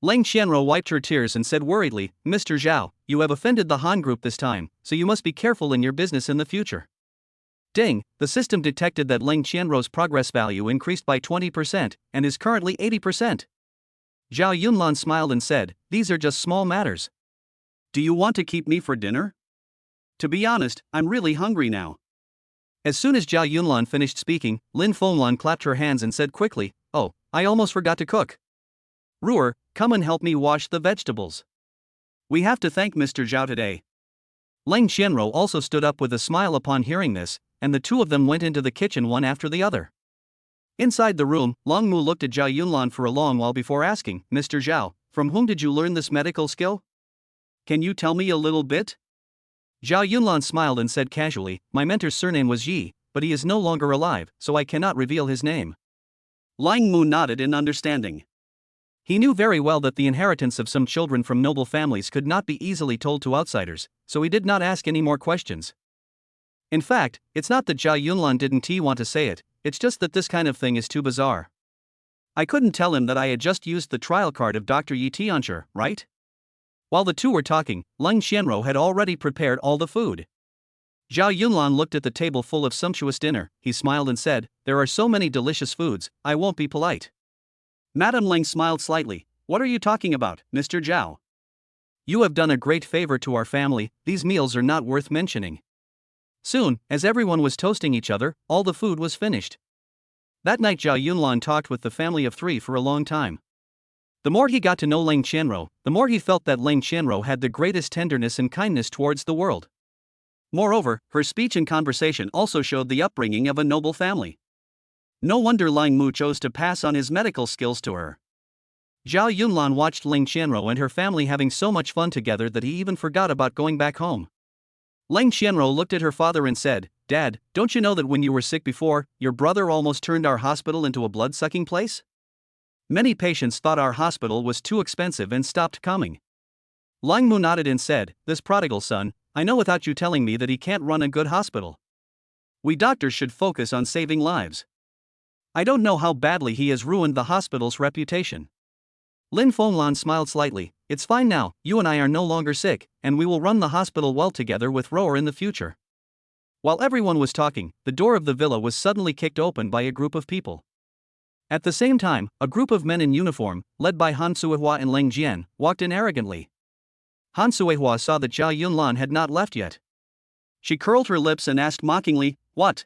Speaker 1: Leng Qianro wiped her tears and said worriedly, Mr. Zhao, you have offended the Han Group this time, so you must be careful in your business in the future. Ding, the system detected that Leng Qianro's progress value increased by 20% and is currently 80%. Zhao Yunlan smiled and said, these are just small matters. Do you want to keep me for dinner? To be honest, I'm really hungry now. As soon as Zhao Yunlan finished speaking, Lin Fenglan clapped her hands and said quickly, oh, I almost forgot to cook. Ruer, come and help me wash the vegetables. We have to thank Mr. Zhao today. Leng Qianro also stood up with a smile upon hearing this, and the two of them went into the kitchen one after the other. Inside the room, Long Mu looked at Zhao Yunlan for a long while before asking, Mr. Zhao, from whom did you learn this medical skill? Can you tell me a little bit? Zhao Yunlan smiled and said casually, my mentor's surname was Yi, but he is no longer alive, so I cannot reveal his name. Lang Mu nodded in understanding. He knew very well that the inheritance of some children from noble families could not be easily told to outsiders, so he did not ask any more questions. In fact, it's not that Zhao Yunlan didn't want to say it, it's just that this kind of thing is too bizarre. I couldn't tell him that I had just used the trial card of Dr. Yi Tianchi, right? While the two were talking, Leng Qianro had already prepared all the food. Zhao Yunlan looked at the table full of sumptuous dinner, he smiled and said, there are so many delicious foods, I won't be polite. Madame Leng smiled slightly, what are you talking about, Mr. Zhao? You have done a great favor to our family, these meals are not worth mentioning. Soon, as everyone was toasting each other, all the food was finished. That night Zhao Yunlan talked with the family of three for a long time. The more he got to know Leng Qianro, the more he felt that Leng Qianro had the greatest tenderness and kindness towards the world. Moreover, her speech and conversation also showed the upbringing of a noble family. No wonder Lang Mu chose to pass on his medical skills to her. Zhao Yunlan watched Leng Qianro and her family having so much fun together that he even forgot about going back home. Leng Qianro looked at her father and said, Dad, don't you know that when you were sick before, your brother almost turned our hospital into a blood-sucking place? Many patients thought our hospital was too expensive and stopped coming. Lang Mu nodded and said, this prodigal son, I know without you telling me that he can't run a good hospital. We doctors should focus on saving lives. I don't know how badly he has ruined the hospital's reputation. Lin Fenglan smiled slightly, it's fine now, you and I are no longer sick, and we will run the hospital well together with Roer in the future. While everyone was talking, the door of the villa was suddenly kicked open by a group of people. At the same time, a group of men in uniform, led by Han Suihua and Leng Jian, walked in arrogantly. Han Suihua saw that Zhao Yunlan had not left yet. She curled her lips and asked mockingly, what?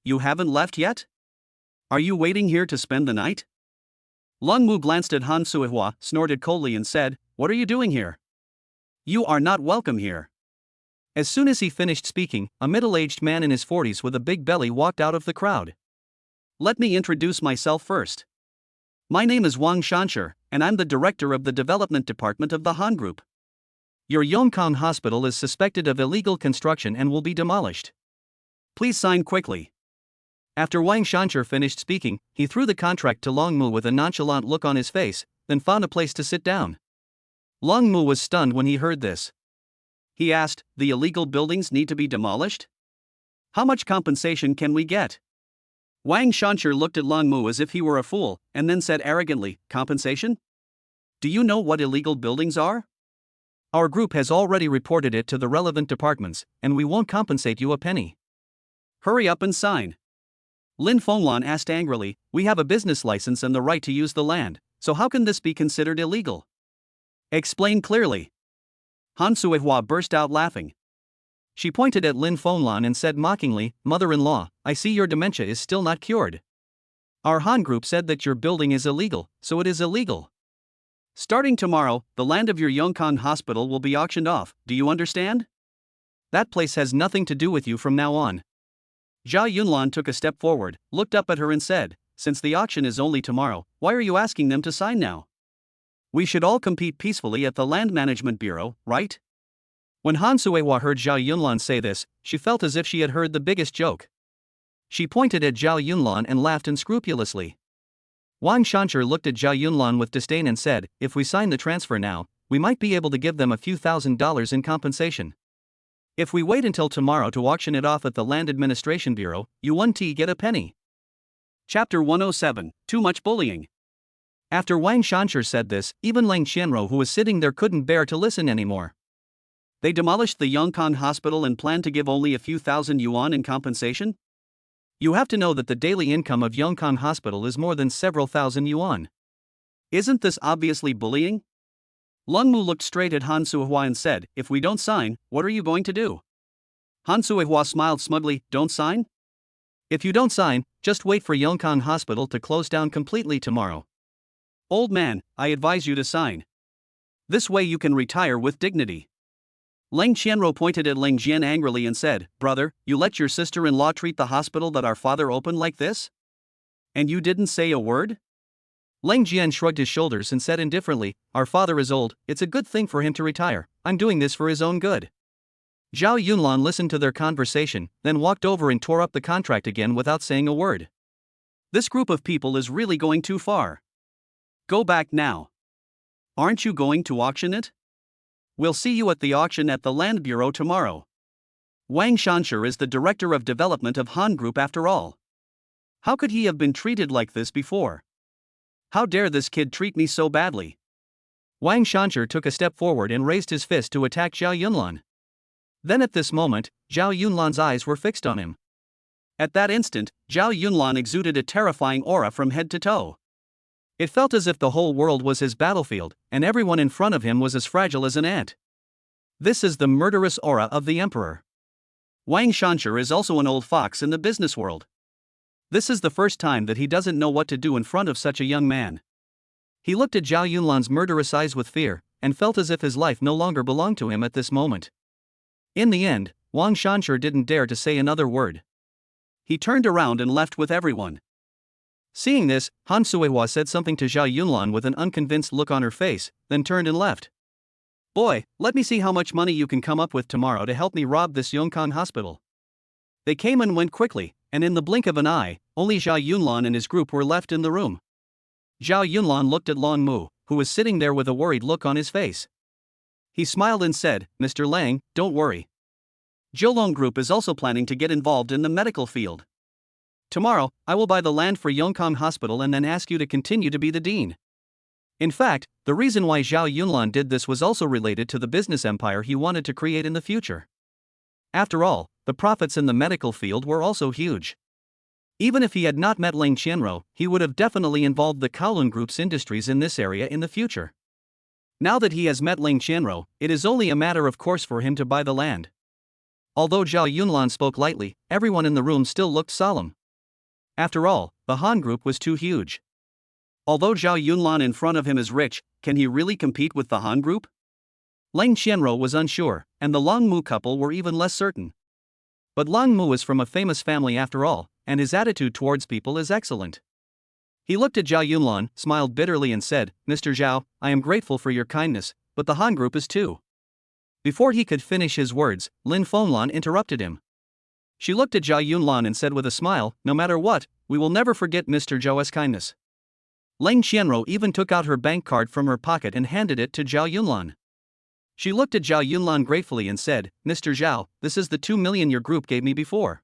Speaker 1: You haven't left yet? Are you waiting here to spend the night? Long Mu glanced at Han Suihua, snorted coldly and said, what are you doing here? You are not welcome here. As soon as he finished speaking, a middle-aged man in his 40s with a big belly walked out of the crowd. Let me introduce myself first. My name is Wang Shanshi, and I'm the director of the development department of the Han Group. Your Yongkang hospital is suspected of illegal construction and will be demolished. Please sign quickly. After Wang Shanshi finished speaking, he threw the contract to Long Mu with a nonchalant look on his face, then found a place to sit down. Long Mu was stunned when he heard this. He asked, the illegal buildings need to be demolished? How much compensation can we get? Wang Shanshi looked at Long Mu as if he were a fool, and then said arrogantly, compensation? Do you know what illegal buildings are? Our group has already reported it to the relevant departments, and we won't compensate you a penny. Hurry up and sign. Lin Fenglan asked angrily, we have a business license and the right to use the land, so how can this be considered illegal? Explain clearly. Han Suihua burst out laughing. She pointed at Lin Fenglan and said mockingly, mother-in-law, I see your dementia is still not cured. Our Han Group said that your building is illegal, so it is illegal. Starting tomorrow, the land of your Yongkang hospital will be auctioned off, do you understand? That place has nothing to do with you from now on. Zhao Yunlan took a step forward, looked up at her and said, since the auction is only tomorrow, why are you asking them to sign now? We should all compete peacefully at the Land Management Bureau, right? When Han Suihua heard Zhao Yunlan say this, she felt as if she had heard the biggest joke. She pointed at Zhao Yunlan and laughed unscrupulously. Wang Shanshi looked at Zhao Yunlan with disdain and said, if we sign the transfer now, we might be able to give them a few $1,000s in compensation. If we wait until tomorrow to auction it off at the Land Administration Bureau, you 1T get a penny. Chapter 107, Too Much Bullying. After Wang Shanshur said this, even Lang Qianro, who was sitting there, couldn't bear to listen anymore. They demolished the Yongkang hospital and planned to give only a few thousand yuan in compensation? You have to know that the daily income of Yongkang hospital is more than several thousand yuan. Isn't this obviously bullying? Lung Mu looked straight at Han Suihua and said, if we don't sign, what are you going to do? Han Suihua smiled smugly, don't sign? If you don't sign, just wait for Yongkang hospital to close down completely tomorrow. Old man, I advise you to sign. This way you can retire with dignity. Lang Qianro pointed at Lang Jian angrily and said, brother, you let your sister-in-law treat the hospital that our father opened like this? And you didn't say a word? Lang Jian shrugged his shoulders and said indifferently, our father is old, it's a good thing for him to retire, I'm doing this for his own good. Zhao Yunlan listened to their conversation, then walked over and tore up the contract again without saying a word. This group of people is really going too far. Go back now. Aren't you going to auction it? We'll see you at the auction at the Land Bureau tomorrow. Wang Shanshur is the director of development of Han Group after all. How could he have been treated like this before? How dare this kid treat me so badly? Wang Shanshur took a step forward and raised his fist to attack Zhao Yunlan. Then at this moment, Zhao Yunlan's eyes were fixed on him. At that instant, Zhao Yunlan exuded a terrifying aura from head to toe. It felt as if the whole world was his battlefield, and everyone in front of him was as fragile as an ant. This is the murderous aura of the emperor. Wang Shanshur is also an old fox in the business world. This is the first time that he doesn't know what to do in front of such a young man. He looked at Zhao Yunlan's murderous eyes with fear, and felt as if his life no longer belonged to him at this moment. In the end, Wang Shanshur didn't dare to say another word. He turned around and left with everyone. Seeing this, Han Suihua said something to Zhao Yunlan with an unconvinced look on her face, then turned and left. Boy, let me see how much money you can come up with tomorrow to help me rob this Yongkang hospital. They came and went quickly, and in the blink of an eye, only Zhao Yunlan and his group were left in the room. Zhao Yunlan looked at Long Mu, who was sitting there with a worried look on his face. He smiled and said, Mr. Lang, don't worry. Zhoulong Group is also planning to get involved in the medical field. Tomorrow, I will buy the land for Yongkang Hospital and then ask you to continue to be the dean. In fact, the reason why Zhao Yunlan did this was also related to the business empire he wanted to create in the future. After all, the profits in the medical field were also huge. Even if he had not met Lang Qianro, he would have definitely involved the Kowloon Group's industries in this area in the future. Now that he has met Lang Qianro, it is only a matter of course for him to buy the land. Although Zhao Yunlan spoke lightly, everyone in the room still looked solemn. After all, the Han Group was too huge. Although Zhao Yunlan in front of him is rich, can he really compete with the Han Group? Lang Qianro was unsure, and the Long Mu couple were even less certain. But Long Mu is from a famous family after all, and his attitude towards people is excellent. He looked at Zhao Yunlan, smiled bitterly and said, Mr. Zhao, I am grateful for your kindness, but the Han Group is too. Before he could finish his words, Lin Fenglan interrupted him. She looked at Zhao Yunlan and said with a smile, no matter what, we will never forget Mr. Zhao's kindness. Lang Qianro even took out her bank card from her pocket and handed it to Zhao Yunlan. She looked at Zhao Yunlan gratefully and said, Mr. Zhao, this is the 2 million your group gave me before.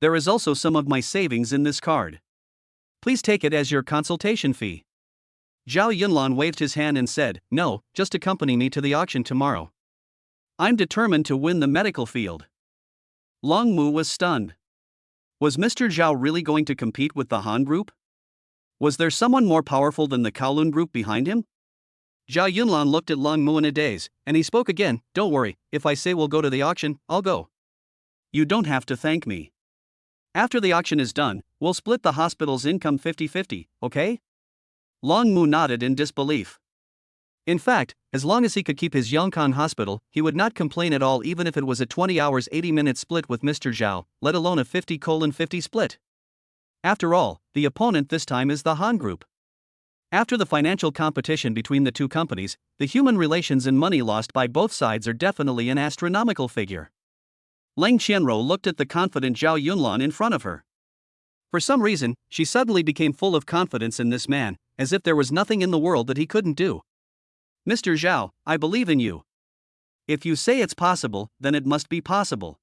Speaker 1: There is also some of my savings in this card. Please take it as your consultation fee. Zhao Yunlan waved his hand and said, no, just accompany me to the auction tomorrow. I'm determined to win the medical field. Long Mu was stunned. Was Mr. Zhao really going to compete with the Han Group? Was there someone more powerful than the Kowloon Group behind him? Zhao Yunlan looked at Long Mu in a daze, and he spoke again, don't worry, if I say we'll go to the auction, I'll go. You don't have to thank me. After the auction is done, we'll split the hospital's income 50-50, okay? Long Mu nodded in disbelief. In fact, as long as he could keep his Yongkang hospital, he would not complain at all even if it was a 20 hours 80-minute split with Mr. Zhao, let alone a 50-50 split. After all, the opponent this time is the Han Group. After the financial competition between the two companies, the human relations and money lost by both sides are definitely an astronomical figure. Lang Qianro looked at the confident Zhao Yunlan in front of her. For some reason, she suddenly became full of confidence in this man, as if there was nothing in the world that he couldn't do. Mr. Zhao, I believe in you. If you say it's possible, then it must be possible.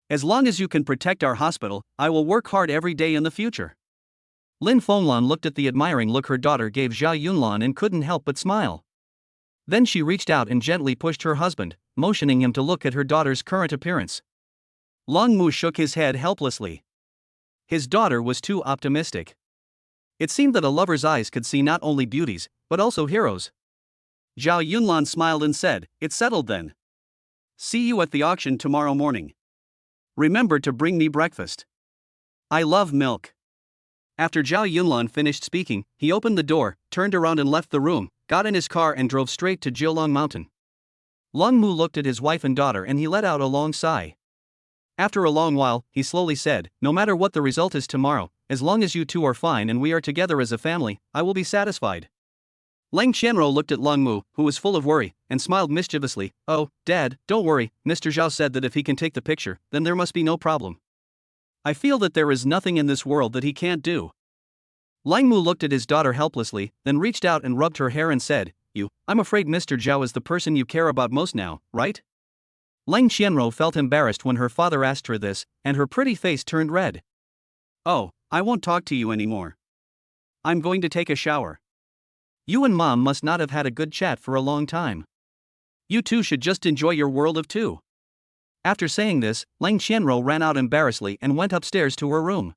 Speaker 1: As long as you can protect our hospital, I will work hard every day in the future. Lin Fenglan looked at the admiring look her daughter gave Zhao Yunlan and couldn't help but smile. Then she reached out and gently pushed her husband, motioning him to look at her daughter's current appearance. Long Mu shook his head helplessly. His daughter was too optimistic. It seemed that a lover's eyes could see not only beauties, but also heroes. Zhao Yunlan smiled and said, "It's settled then. See you at the auction tomorrow morning. Remember to bring me breakfast. I love milk." After Zhao Yunlan finished speaking, he opened the door, turned around and left the room, got in his car and drove straight to Jiulong Mountain. Long Mu looked at his wife and daughter and he let out a long sigh. After a long while, he slowly said, "No matter what the result is tomorrow, as long as you two are fine and we are together as a family, I will be satisfied." Lang Qianro looked at Long Mu, who was full of worry, and smiled mischievously. "Oh, Dad, don't worry, Mr. Zhao said that if he can take the picture, then there must be no problem. I feel that there is nothing in this world that he can't do." Lang Mu looked at his daughter helplessly, then reached out and rubbed her hair and said, I'm afraid Mr. Zhao is the person you care about most now, right?" Lang Qianro felt embarrassed when her father asked her this, and her pretty face turned red. "Oh, I won't talk to you anymore. I'm going to take a shower. You and Mom must not have had a good chat for a long time. You two should just enjoy your world of two." After saying this, Lang Qianro ran out embarrassedly and went upstairs to her room.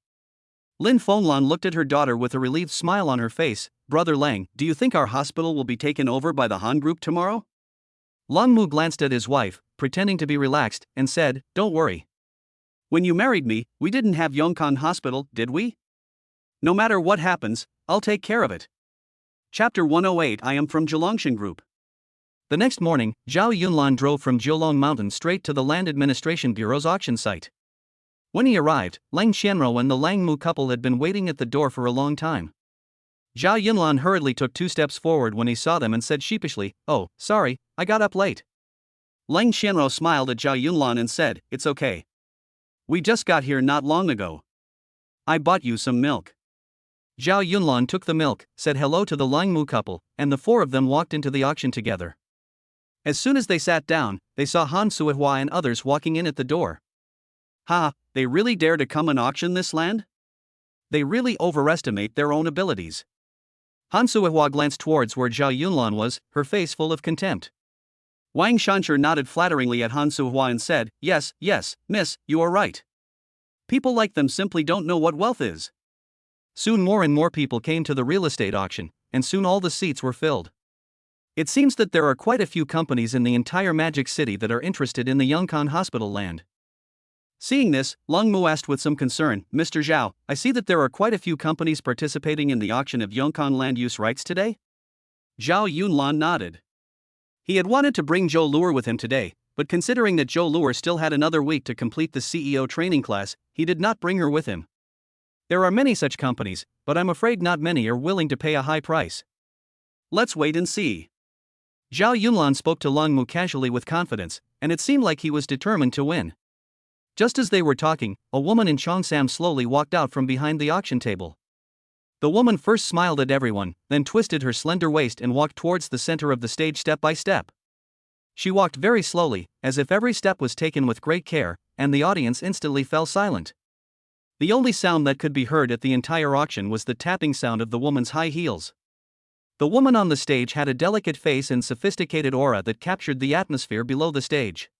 Speaker 1: Lin Fenglan looked at her daughter with a relieved smile on her face. "Brother Lang, do you think our hospital will be taken over by the Han Group tomorrow?" Long Mu glanced at his wife, pretending to be relaxed, and said, "Don't worry. When you married me, we didn't have Yongkan Hospital, did we? No matter what happens, I'll take care of it." Chapter 108. I am from Jilongshan Group. The next morning, Zhao Yunlan drove from Jiulong Mountain straight to the Land Administration Bureau's auction site. When he arrived, Lang Qianro and the Lang Mu couple had been waiting at the door for a long time. Zhao Yunlan hurriedly took 2 steps forward when he saw them and said sheepishly, "Oh, sorry, I got up late." Lang Qianro smiled at Zhao Yunlan and said, "It's okay. We just got here not long ago. I bought you some milk." Zhao Yunlan took the milk, said hello to the Lang Mu couple, and the 4 of them walked into the auction together. As soon as they sat down, they saw Han Suihua and others walking in at the door. "Ha, they really dare to come and auction this land? They really overestimate their own abilities." Han Suihua glanced towards where Zhao Yunlan was, her face full of contempt. Wang Shanshur nodded flatteringly at Han Suihua and said, yes, miss, you are right. People like them simply don't know what wealth is." Soon more and more people came to the real estate auction, and soon all the seats were filled. It seems that there are quite a few companies in the entire Magic City that are interested in the Yongkan Hospital land. Seeing this, Long Mu asked with some concern, "Mr. Zhao, I see that there are quite a few companies participating in the auction of Yongkan land use rights today?" Zhao Yunlan nodded. He had wanted to bring Zhou Luer with him today, but considering that Zhou Luer still had another week to complete the CEO training class, he did not bring her with him. There are many such companies, but I'm afraid not many are willing to pay a high price. Let's wait and see. Zhao Yunlan spoke to Long Mu casually with confidence, and it seemed like he was determined to win. Just as they were talking, a woman in Cheongsam slowly walked out from behind the auction table. The woman first smiled at everyone, then twisted her slender waist and walked towards the center of the stage step by step. She walked very slowly, as if every step was taken with great care, and the audience instantly fell silent. The only sound that could be heard at the entire auction was the tapping sound of the woman's high heels. The woman on the stage had a delicate face and sophisticated aura that captured the atmosphere below the stage.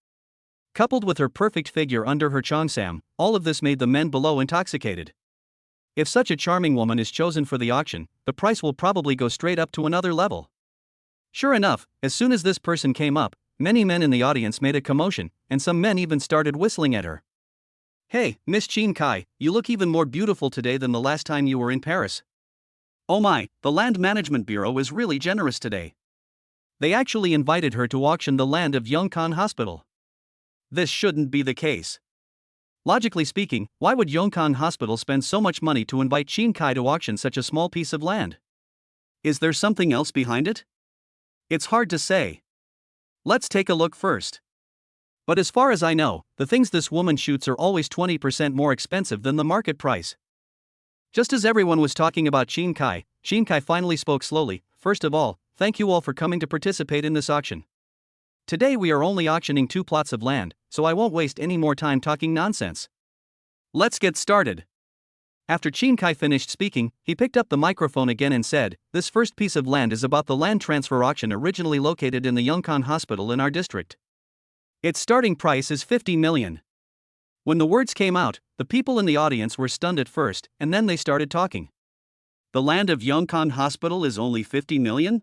Speaker 1: Coupled with her perfect figure under her cheongsam, all of this made the men below intoxicated. If such a charming woman is chosen for the auction, the price will probably go straight up to another level. Sure enough, as soon as this person came up, many men in the audience made a commotion, and some men even started whistling at her. "Hey, Miss Qin Kai, you look even more beautiful today than the last time you were in Paris. Oh my, the Land Management Bureau is really generous today. They actually invited her to auction the land of Yongkan Hospital. This shouldn't be the case. Logically speaking, why would Yongkan Hospital spend so much money to invite Qin Kai to auction such a small piece of land? Is there something else behind it? It's hard to say. Let's take a look first. But as far as I know, the things this woman shoots are always 20% more expensive than the market price." Just as everyone was talking about Qin Kai finally spoke slowly. "First of all, thank you all for coming to participate in this auction. Today we are only auctioning 2 plots of land, so I won't waste any more time talking nonsense. Let's get started. After Chin Kai finished speaking, he picked up the microphone again and said, this first piece of land is about the land transfer auction originally located in the Yongkang Hospital in our district. Its starting price is 50 million. When the words came out, the people in the audience were stunned at first, and then they started talking. The land of Yongkang Hospital is only 50 million?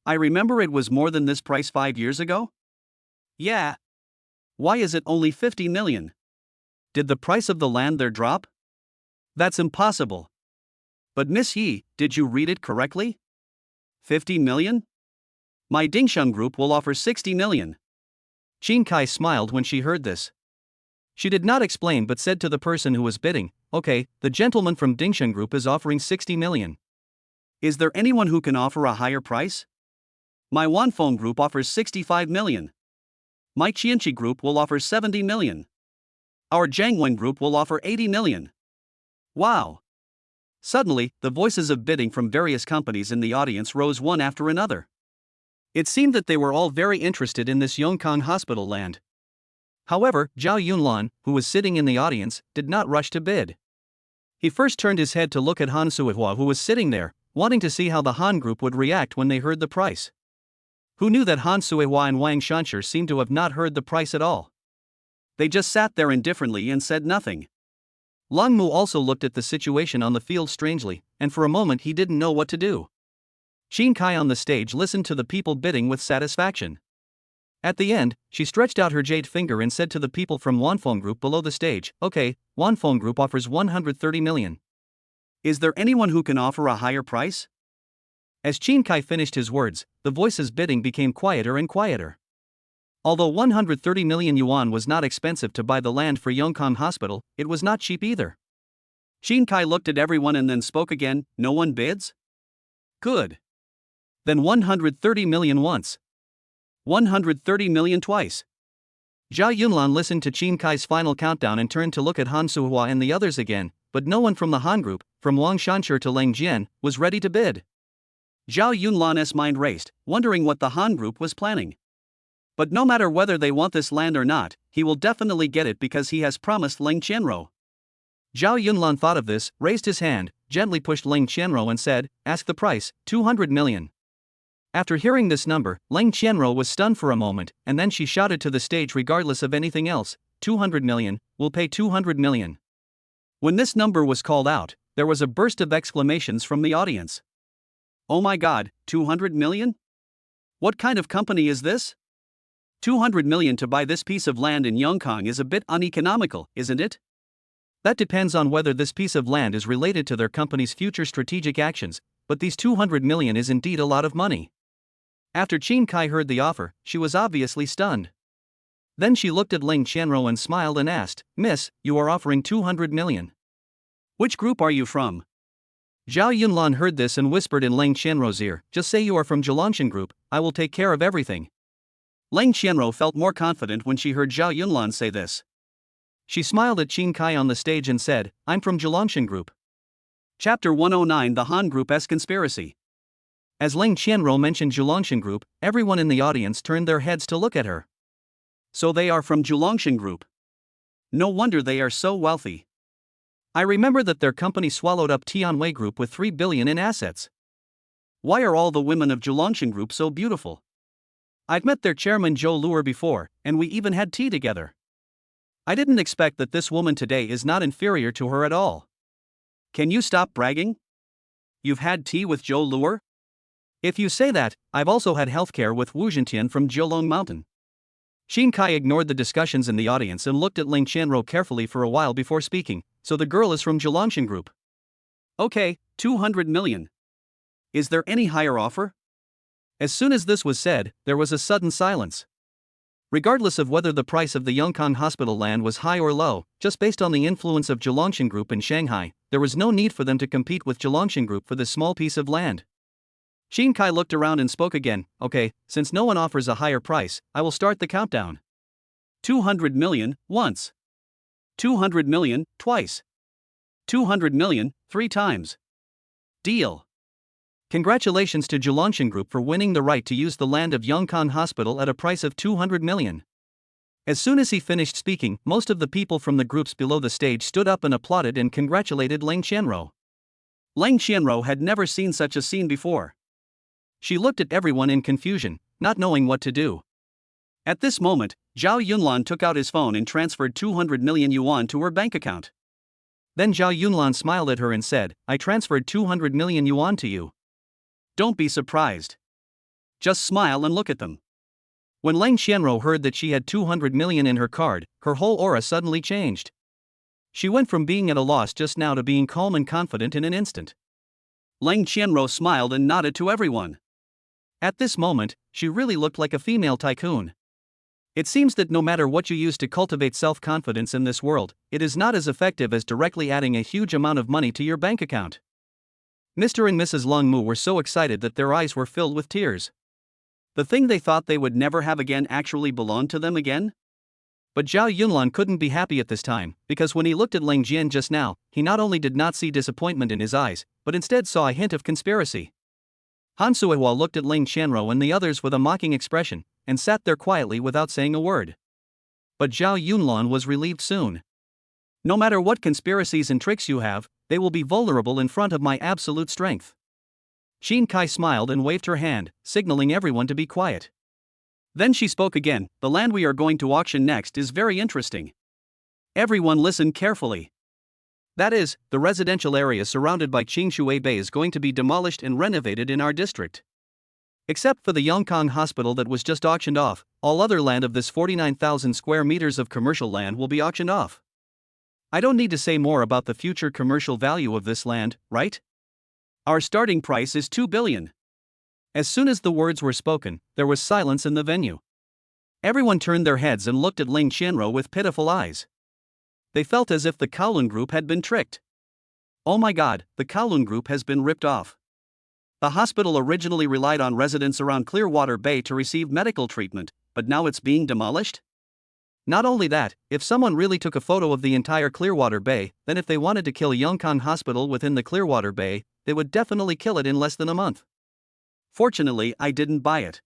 Speaker 1: I remember it was more than this price 5 years ago? Yeah. Why is it only 50 million? Did the price of the land there drop? That's impossible. But Miss Yi, did you read it correctly? 50 million? My Dingsheng group will offer 60 million. Chin Kai smiled when she heard this. She did not explain but said to the person who was bidding, okay, the gentleman from Dingsheng group is offering 60 million. Is there anyone who can offer a higher price? My Wanfeng group offers 65 million. My Qianqi group will offer 70 million. Our Jiangwen group will offer 80 million. Wow! Suddenly, the voices of bidding from various companies in the audience rose one after another. It seemed that they were all very interested in this Yongkang Hospital land. However, Zhao Yunlan, who was sitting in the audience, did not rush to bid. He first turned his head to look at Han Suihua, who was sitting there, wanting to see how the Han group would react when they heard the price. Who knew that Han Suihua and Wang Shanshi seemed to have not heard the price at all? They just sat there indifferently and said nothing. Long Mu also looked at the situation on the field strangely, and for a moment he didn't know what to do. Chin Kai on the stage listened to the people bidding with satisfaction. At the end, she stretched out her jade finger and said to the people from Wanfeng group below the stage, okay, Wanfeng group offers 130 million. Is there anyone who can offer a higher price? As Chin Kai finished his words, the voices bidding became quieter and quieter. Although 130 million yuan was not expensive to buy the land for Yongkang Hospital, it was not cheap either. Chin Kai looked at everyone and then spoke again, no one bids? Good. Then 130 million once. 130 million twice. Zhao Yunlan listened to Chin Kai's final countdown and turned to look at Han Suihua and the others again, but no one from the Han group, from Wang Shanshi to Leng Jian, was ready to bid. Zhao Yunlan's mind raced, wondering what the Han group was planning. But no matter whether they want this land or not, he will definitely get it because he has promised Leng Qianro. Zhao Yunlan thought of this, raised his hand, gently pushed Leng Qianro and said, ask the price, 200 million. After hearing this number, Leng Qianro was stunned for a moment, and then she shouted to the stage regardless of anything else, 200 million, we'll pay 200 million. When this number was called out, there was a burst of exclamations from the audience. Oh my god, 200 million? What kind of company is this? 200 million to buy this piece of land in Yongkang is a bit uneconomical, isn't it? That depends on whether this piece of land is related to their company's future strategic actions, but these 200 million is indeed a lot of money. After Chin Kai heard the offer, she was obviously stunned. Then she looked at Leng Qianro and smiled and asked, Miss, you are offering 200 million. Which group are you from? Zhao Yunlan heard this and whispered in Leng Qianro's ear, just say you are from Zhilangshan group, I will take care of everything. Leng Qianro felt more confident when she heard Zhao Yunlan say this. She smiled at Chin Kai on the stage and said, I'm from Zhilangshan group. Chapter 109 The Han Group's Conspiracy. As Leng Qianro mentioned Zhilangshan group, everyone in the audience turned their heads to look at her. So they are from Zhilangshan group. No wonder they are so wealthy. I remember that their company swallowed up Tianwei group with 3 billion in assets. Why are all the women of Zhilangshan group so beautiful? I've met their chairman Zhou Luer before, and we even had tea together. I didn't expect that this woman today is not inferior to her at all. Can you stop bragging? You've had tea with Zhou Luer? If you say that, I've also had healthcare with Wu Zhentian from Jiulong Mountain. Chin Kai ignored the discussions in the audience and looked at Leng Qianro carefully for a while before speaking, so the girl is from Zhilangshan group. Okay, 200 million. Is there any higher offer? As soon as this was said, there was a sudden silence. Regardless of whether the price of the Yongkang Hospital land was high or low, just based on the influence of Zhilangshan Group in Shanghai, there was no need for them to compete with Zhilangshan Group for this small piece of land. Chin Kai looked around and spoke again, okay, since no one offers a higher price, I will start the countdown. 200 million, once. 200 million, twice. 200 million, 3 times. Deal. Congratulations to Jilongshan Group for winning the right to use the land of Yongkang Hospital at a price of 200 million. As soon as he finished speaking, most of the people from the groups below the stage stood up and applauded and congratulated Lang Qianro. Lang Qianro had never seen such a scene before. She looked at everyone in confusion, not knowing what to do. At this moment, Zhao Yunlan took out his phone and transferred 200 million yuan to her bank account. Then Zhao Yunlan smiled at her and said, "I transferred 200 million yuan to you. Don't be surprised. Just smile and look at them." When Lang Qianro heard that she had 200 million in her card, her whole aura suddenly changed. She went from being at a loss just now to being calm and confident in an instant. Lang Qianro smiled and nodded to everyone. At this moment, she really looked like a female tycoon. It seems that no matter what you use to cultivate self-confidence in this world, it is not as effective as directly adding a huge amount of money to your bank account. Mr. and Mrs. Long Mu were so excited that their eyes were filled with tears. The thing they thought they would never have again actually belonged to them again? But Zhao Yunlan couldn't be happy at this time, because when he looked at Lang Jian just now, he not only did not see disappointment in his eyes, but instead saw a hint of conspiracy. Han Suihua looked at Lang Qianro and the others with a mocking expression, and sat there quietly without saying a word. But Zhao Yunlan was relieved soon. No matter what conspiracies and tricks you have, they will be vulnerable in front of my absolute strength. Xin Kai smiled and waved her hand, signaling everyone to be quiet. Then she spoke again, "The land we are going to auction next is very interesting. Everyone listen carefully. That is, the residential area surrounded by Qingshui Bay is going to be demolished and renovated in our district. Except for the Yongkang Hospital that was just auctioned off, all other land of this 49,000 square meters of commercial land will be auctioned off. I don't need to say more about the future commercial value of this land, right? Our starting price is 2 billion. As soon as the words were spoken, there was silence in the venue. Everyone turned their heads and looked at Lang Qianro with pitiful eyes. They felt as if the Kowloon Group had been tricked. Oh my god, the Kowloon Group has been ripped off. The hospital originally relied on residents around Clearwater Bay to receive medical treatment, but now it's being demolished? Not only that, if someone really took a photo of the entire Clearwater Bay, then if they wanted to kill Yongkang Hospital within the Clearwater Bay, they would definitely kill it in less than a month. Fortunately, I didn't buy it.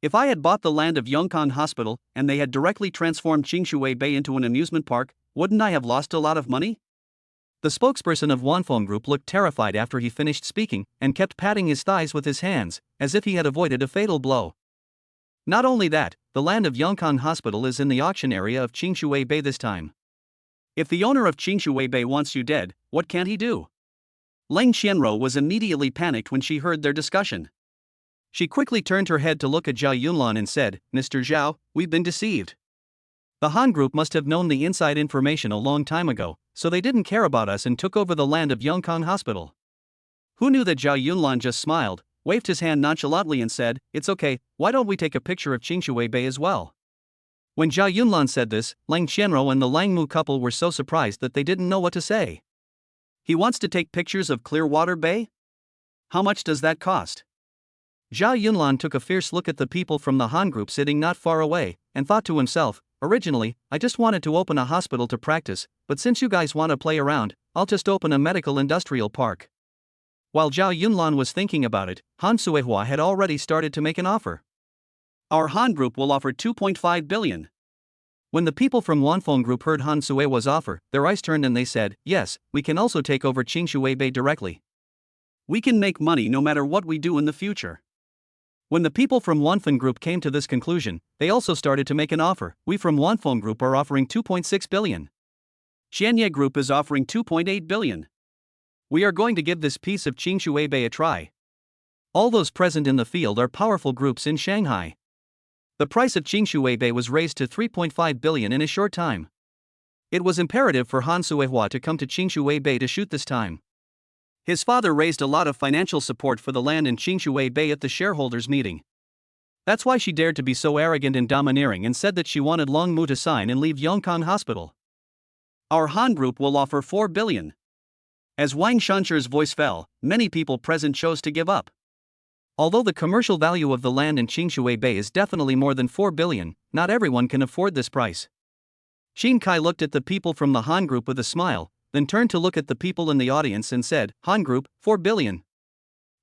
Speaker 1: If I had bought the land of Yongkang Hospital, and they had directly transformed Qingshui Bay into an amusement park, wouldn't I have lost a lot of money? The spokesperson of Wanfeng Group looked terrified after he finished speaking, and kept patting his thighs with his hands, as if he had avoided a fatal blow. Not only that, the land of Yongkang Hospital is in the auction area of Qingshui Bay this time. If the owner of Qingshui Bay wants you dead, what can't he do? Lang Qianro was immediately panicked when she heard their discussion. She quickly turned her head to look at Zhao Yunlan and said, "Mr. Zhao, we've been deceived. The Han Group must have known the inside information a long time ago, so they didn't care about us and took over the land of Yongkang Hospital." Who knew that Zhao Yunlan just smiled, waved his hand nonchalantly and said, "It's okay, why don't we take a picture of Qingshui Bay as well?" When Zhao Yunlan said this, Lang Qianro and the Langmu couple were so surprised that they didn't know what to say. He wants to take pictures of Clearwater Bay? How much does that cost? Zhao Yunlan took a fierce look at the people from the Han Group sitting not far away, and thought to himself, "Originally, I just wanted to open a hospital to practice, but since you guys want to play around, I'll just open a medical industrial park." While Zhao Yunlan was thinking about it, Han Suihua had already started to make an offer. "Our Han Group will offer 2.5 billion. When the people from Wanfeng Group heard Han Suihua's offer, their eyes turned and they said, "Yes, we can also take over Qingshui Bay directly. We can make money no matter what we do in the future." When the people from Wanfeng Group came to this conclusion, they also started to make an offer. "We from Wanfeng Group are offering 2.6 billion. Xianye Group is offering 2.8 billion. We are going to give this piece of Qingshui Bay a try." All those present in the field are powerful groups in Shanghai. The price of Qingshui Bay was raised to 3.5 billion in a short time. It was imperative for Han Suihua to come to Qingshui Bay to shoot this time. His father raised a lot of financial support for the land in Qingshui Bay at the shareholders' meeting. That's why she dared to be so arrogant and domineering and said that she wanted Long Mu to sign and leave Yongkang Hospital. "Our Han Group will offer 4 billion. As Wang Shansher's voice fell, many people present chose to give up. Although the commercial value of the land in Qingshui Bay is definitely more than 4 billion, not everyone can afford this price. Xin Kai looked at the people from the Han Group with a smile, then turned to look at the people in the audience and said, "Han Group, 4 billion.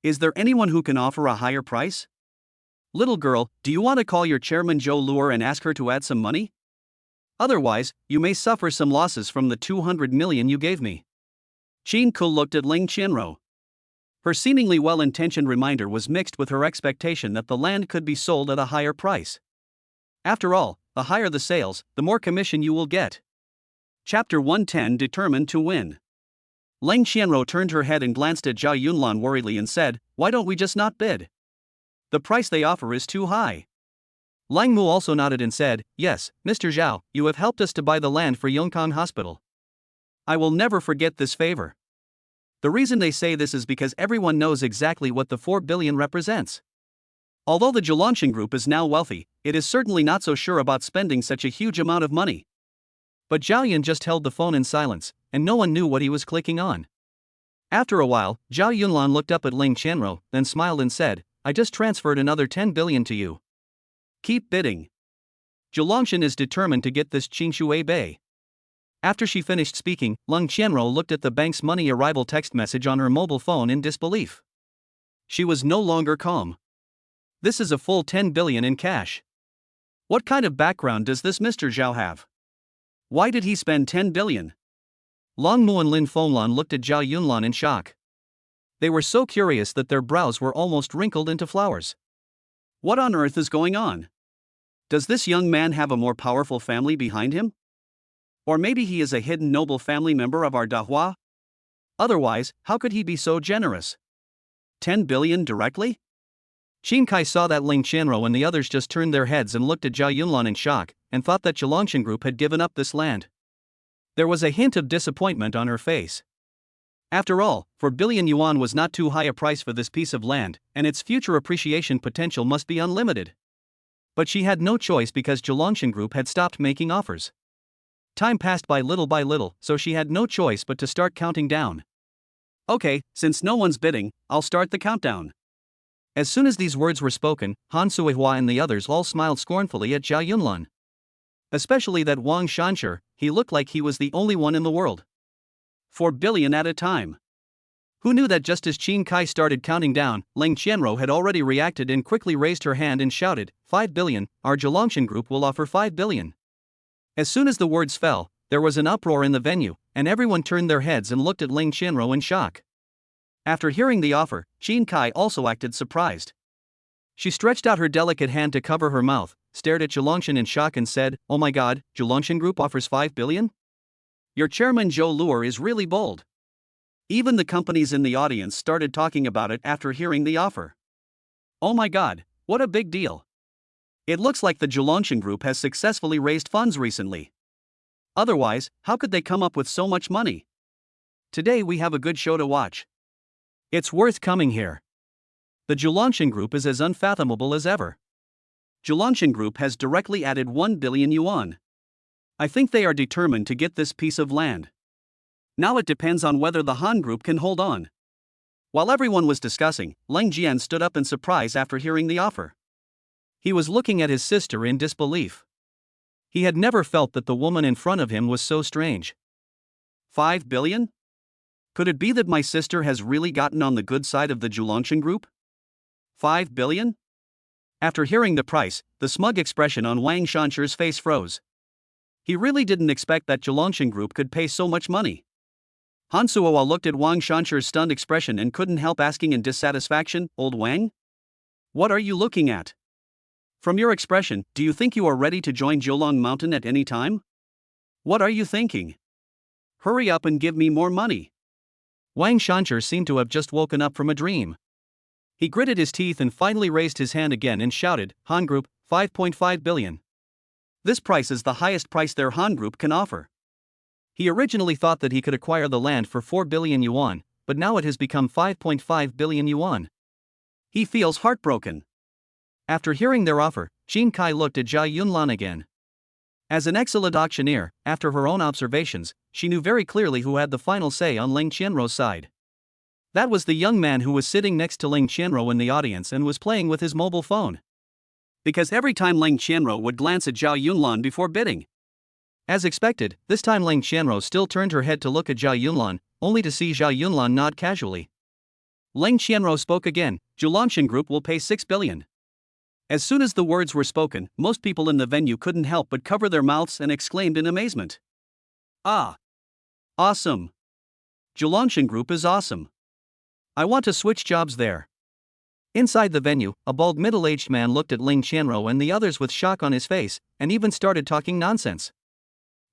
Speaker 1: Is there anyone who can offer a higher price? Little girl, do you want to call your chairman Joe Lure and ask her to add some money? Otherwise, you may suffer some losses from the 200 million you gave me. Chin Ku looked at Ling Qianro. Her seemingly well-intentioned reminder was mixed with her expectation that the land could be sold at a higher price. After all, the higher the sales, the more commission you will get. Chapter 110 Determined to Win. Ling Qianro turned her head and glanced at Zhao Yunlan worriedly and said, "Why don't we just not bid? The price they offer is too high." Lang Mu also nodded and said, "Yes, Mr. Zhao, you have helped us to buy the land for Yongkang Hospital. I will never forget this favor." The reason they say this is because everyone knows exactly what the 4 billion represents. Although the Zhulangshan Group is now wealthy, it is certainly not so sure about spending such a huge amount of money. But Zhao Yun just held the phone in silence, and no one knew what he was clicking on. After a while, Zhao Yunlan looked up at Ling Qianro, then smiled and said, "I just transferred another 10 billion to you. Keep bidding. Zhulangshan is determined to get this Qingshui Bay." After she finished speaking, Ling Qianro looked at the bank's money arrival text message on her mobile phone in disbelief. She was no longer calm. This is a full 10 billion in cash. What kind of background does this Mr. Zhao have? Why did he spend 10 billion? Long Mu and Lin Fenglan looked at Zhao Yunlan in shock. They were so curious that their brows were almost wrinkled into flowers. What on earth is going on? Does this young man have a more powerful family behind him? Or maybe he is a hidden noble family member of our Dahua? Otherwise, how could he be so generous? 10 billion directly? Qin Kai saw that Ling Qianro and the others just turned their heads and looked at Zhao Yunlan in shock, and thought that Zhulangshan Group had given up this land. There was a hint of disappointment on her face. After all, 4 billion yuan was not too high a price for this piece of land, and its future appreciation potential must be unlimited. But she had no choice because Zhulangshan Group had stopped making offers. Time passed by little, so she had no choice but to start counting down. Okay, since no one's bidding, I'll start the countdown. As soon as these words were spoken, Han Suihua and the others all smiled scornfully at Zhao Yunlan. Especially that Wang Shanshi, he looked like he was the only one in the world. 4 billion at a time. Who knew that just as Qin Kai started counting down, Ling Qianro had already reacted and quickly raised her hand and shouted, 5 billion, our Zhulangshan Group will offer 5 billion. As soon as the words fell, there was an uproar in the venue, and everyone turned their heads and looked at Ling Qianro in shock. After hearing the offer, Qin Kai also acted surprised. She stretched out her delicate hand to cover her mouth, stared at Zhulangshan in shock and said, "Oh my god, Zhulangshan Group offers 5 billion? Your chairman Zhou Lure is really bold." Even the companies in the audience started talking about it after hearing the offer. Oh my god, what a big deal. It looks like the Zhulangshan Group has successfully raised funds recently. Otherwise, how could they come up with so much money? Today we have a good show to watch. It's worth coming here. The Zhulangshan Group is as unfathomable as ever. Zhulangshan Group has directly added 1 billion yuan. I think they are determined to get this piece of land. Now it depends on whether the Han Group can hold on. While everyone was discussing, Leng Jian stood up in surprise after hearing the offer. He was looking at his sister in disbelief. He had never felt that the woman in front of him was so strange. 5 billion? Could it be that my sister has really gotten on the good side of the Zhulangshan Group? 5 billion? After hearing the price, the smug expression on Wang Shanshi's face froze. He really didn't expect that Zhulangshan Group could pay so much money. Han Suowa looked at Wang Shanshi's stunned expression and couldn't help asking in dissatisfaction, "Old Wang? What are you looking at? From your expression, do you think you are ready to join Jiulong Mountain at any time? What are you thinking? Hurry up and give me more money." Wang Shanshi seemed to have just woken up from a dream. He gritted his teeth and finally raised his hand again and shouted, "Han Group, 5.5 billion. This price is the highest price their Han Group can offer." He originally thought that he could acquire the land for 4 billion yuan, but now it has become 5.5 billion yuan. He feels heartbroken. After hearing their offer, Qin Kai looked at Zhao Yunlan again. As an excellent auctioneer, after her own observations, she knew very clearly who had the final say on Ling Qianro's side. That was the young man who was sitting next to Ling Qianro in the audience and was playing with his mobile phone. Because every time Ling Qianro would glance at Zhao Yunlan before bidding. As expected, this time Ling Qianro still turned her head to look at Zhao Yunlan, only to see Zhao Yunlan nod casually. Leng Qianro spoke again, Zhulanshan Group will pay 6 billion. As soon as the words were spoken, most people in the venue couldn't help but cover their mouths and exclaimed in amazement. Ah! Awesome! Zhulanshan Group is awesome. I want to switch jobs there. Inside the venue, a bald middle-aged man looked at Leng Qianro and the others with shock on his face, and even started talking nonsense.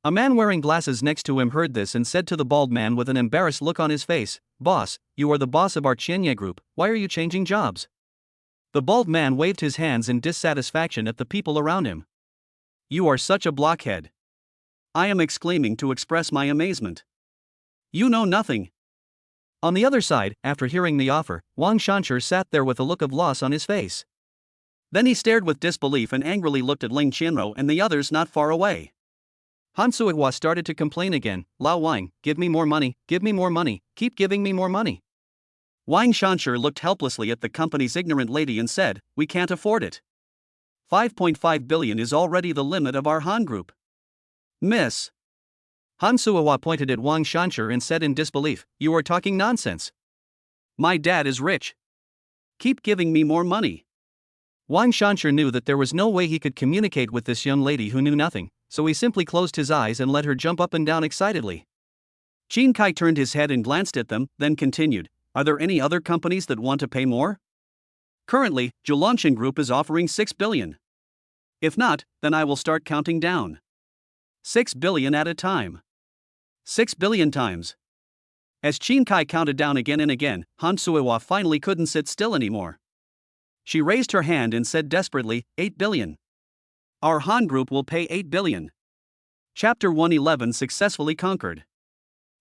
Speaker 1: A man wearing glasses next to him heard this and said to the bald man with an embarrassed look on his face, "Boss, you are the boss of our Qianye group, why are you changing jobs?" The bald man waved his hands in dissatisfaction at the people around him. You are such a blockhead. I am exclaiming to express my amazement. You know nothing. On the other side, after hearing the offer, Wang Shanshur sat there with a look of loss on his face. Then he stared with disbelief and angrily looked at Leng Qianro and the others not far away. Han Suihua started to complain again, Lao Wang, give me more money, keep giving me more money. Wang Shanshur looked helplessly at the company's ignorant lady and said, we can't afford it. 5.5 billion is already the limit of our Han group. Miss. Han Suihua pointed at Wang Shanshur and said in disbelief, you are talking nonsense. My dad is rich. Keep giving me more money. Wang Shanshur knew that there was no way he could communicate with this young lady who knew nothing, so he simply closed his eyes and let her jump up and down excitedly. Qin Kai turned his head and glanced at them, then continued, are there any other companies that want to pay more? Currently, Zhulanshan Group is offering 6 billion. If not, then I will start counting down. 6 billion at a time. 6 billion times. As Qin Kai counted down again and again, Han Suihua finally couldn't sit still anymore. She raised her hand and said desperately, 8 billion. Our Han group will pay 8 billion. Chapter 111 successfully conquered.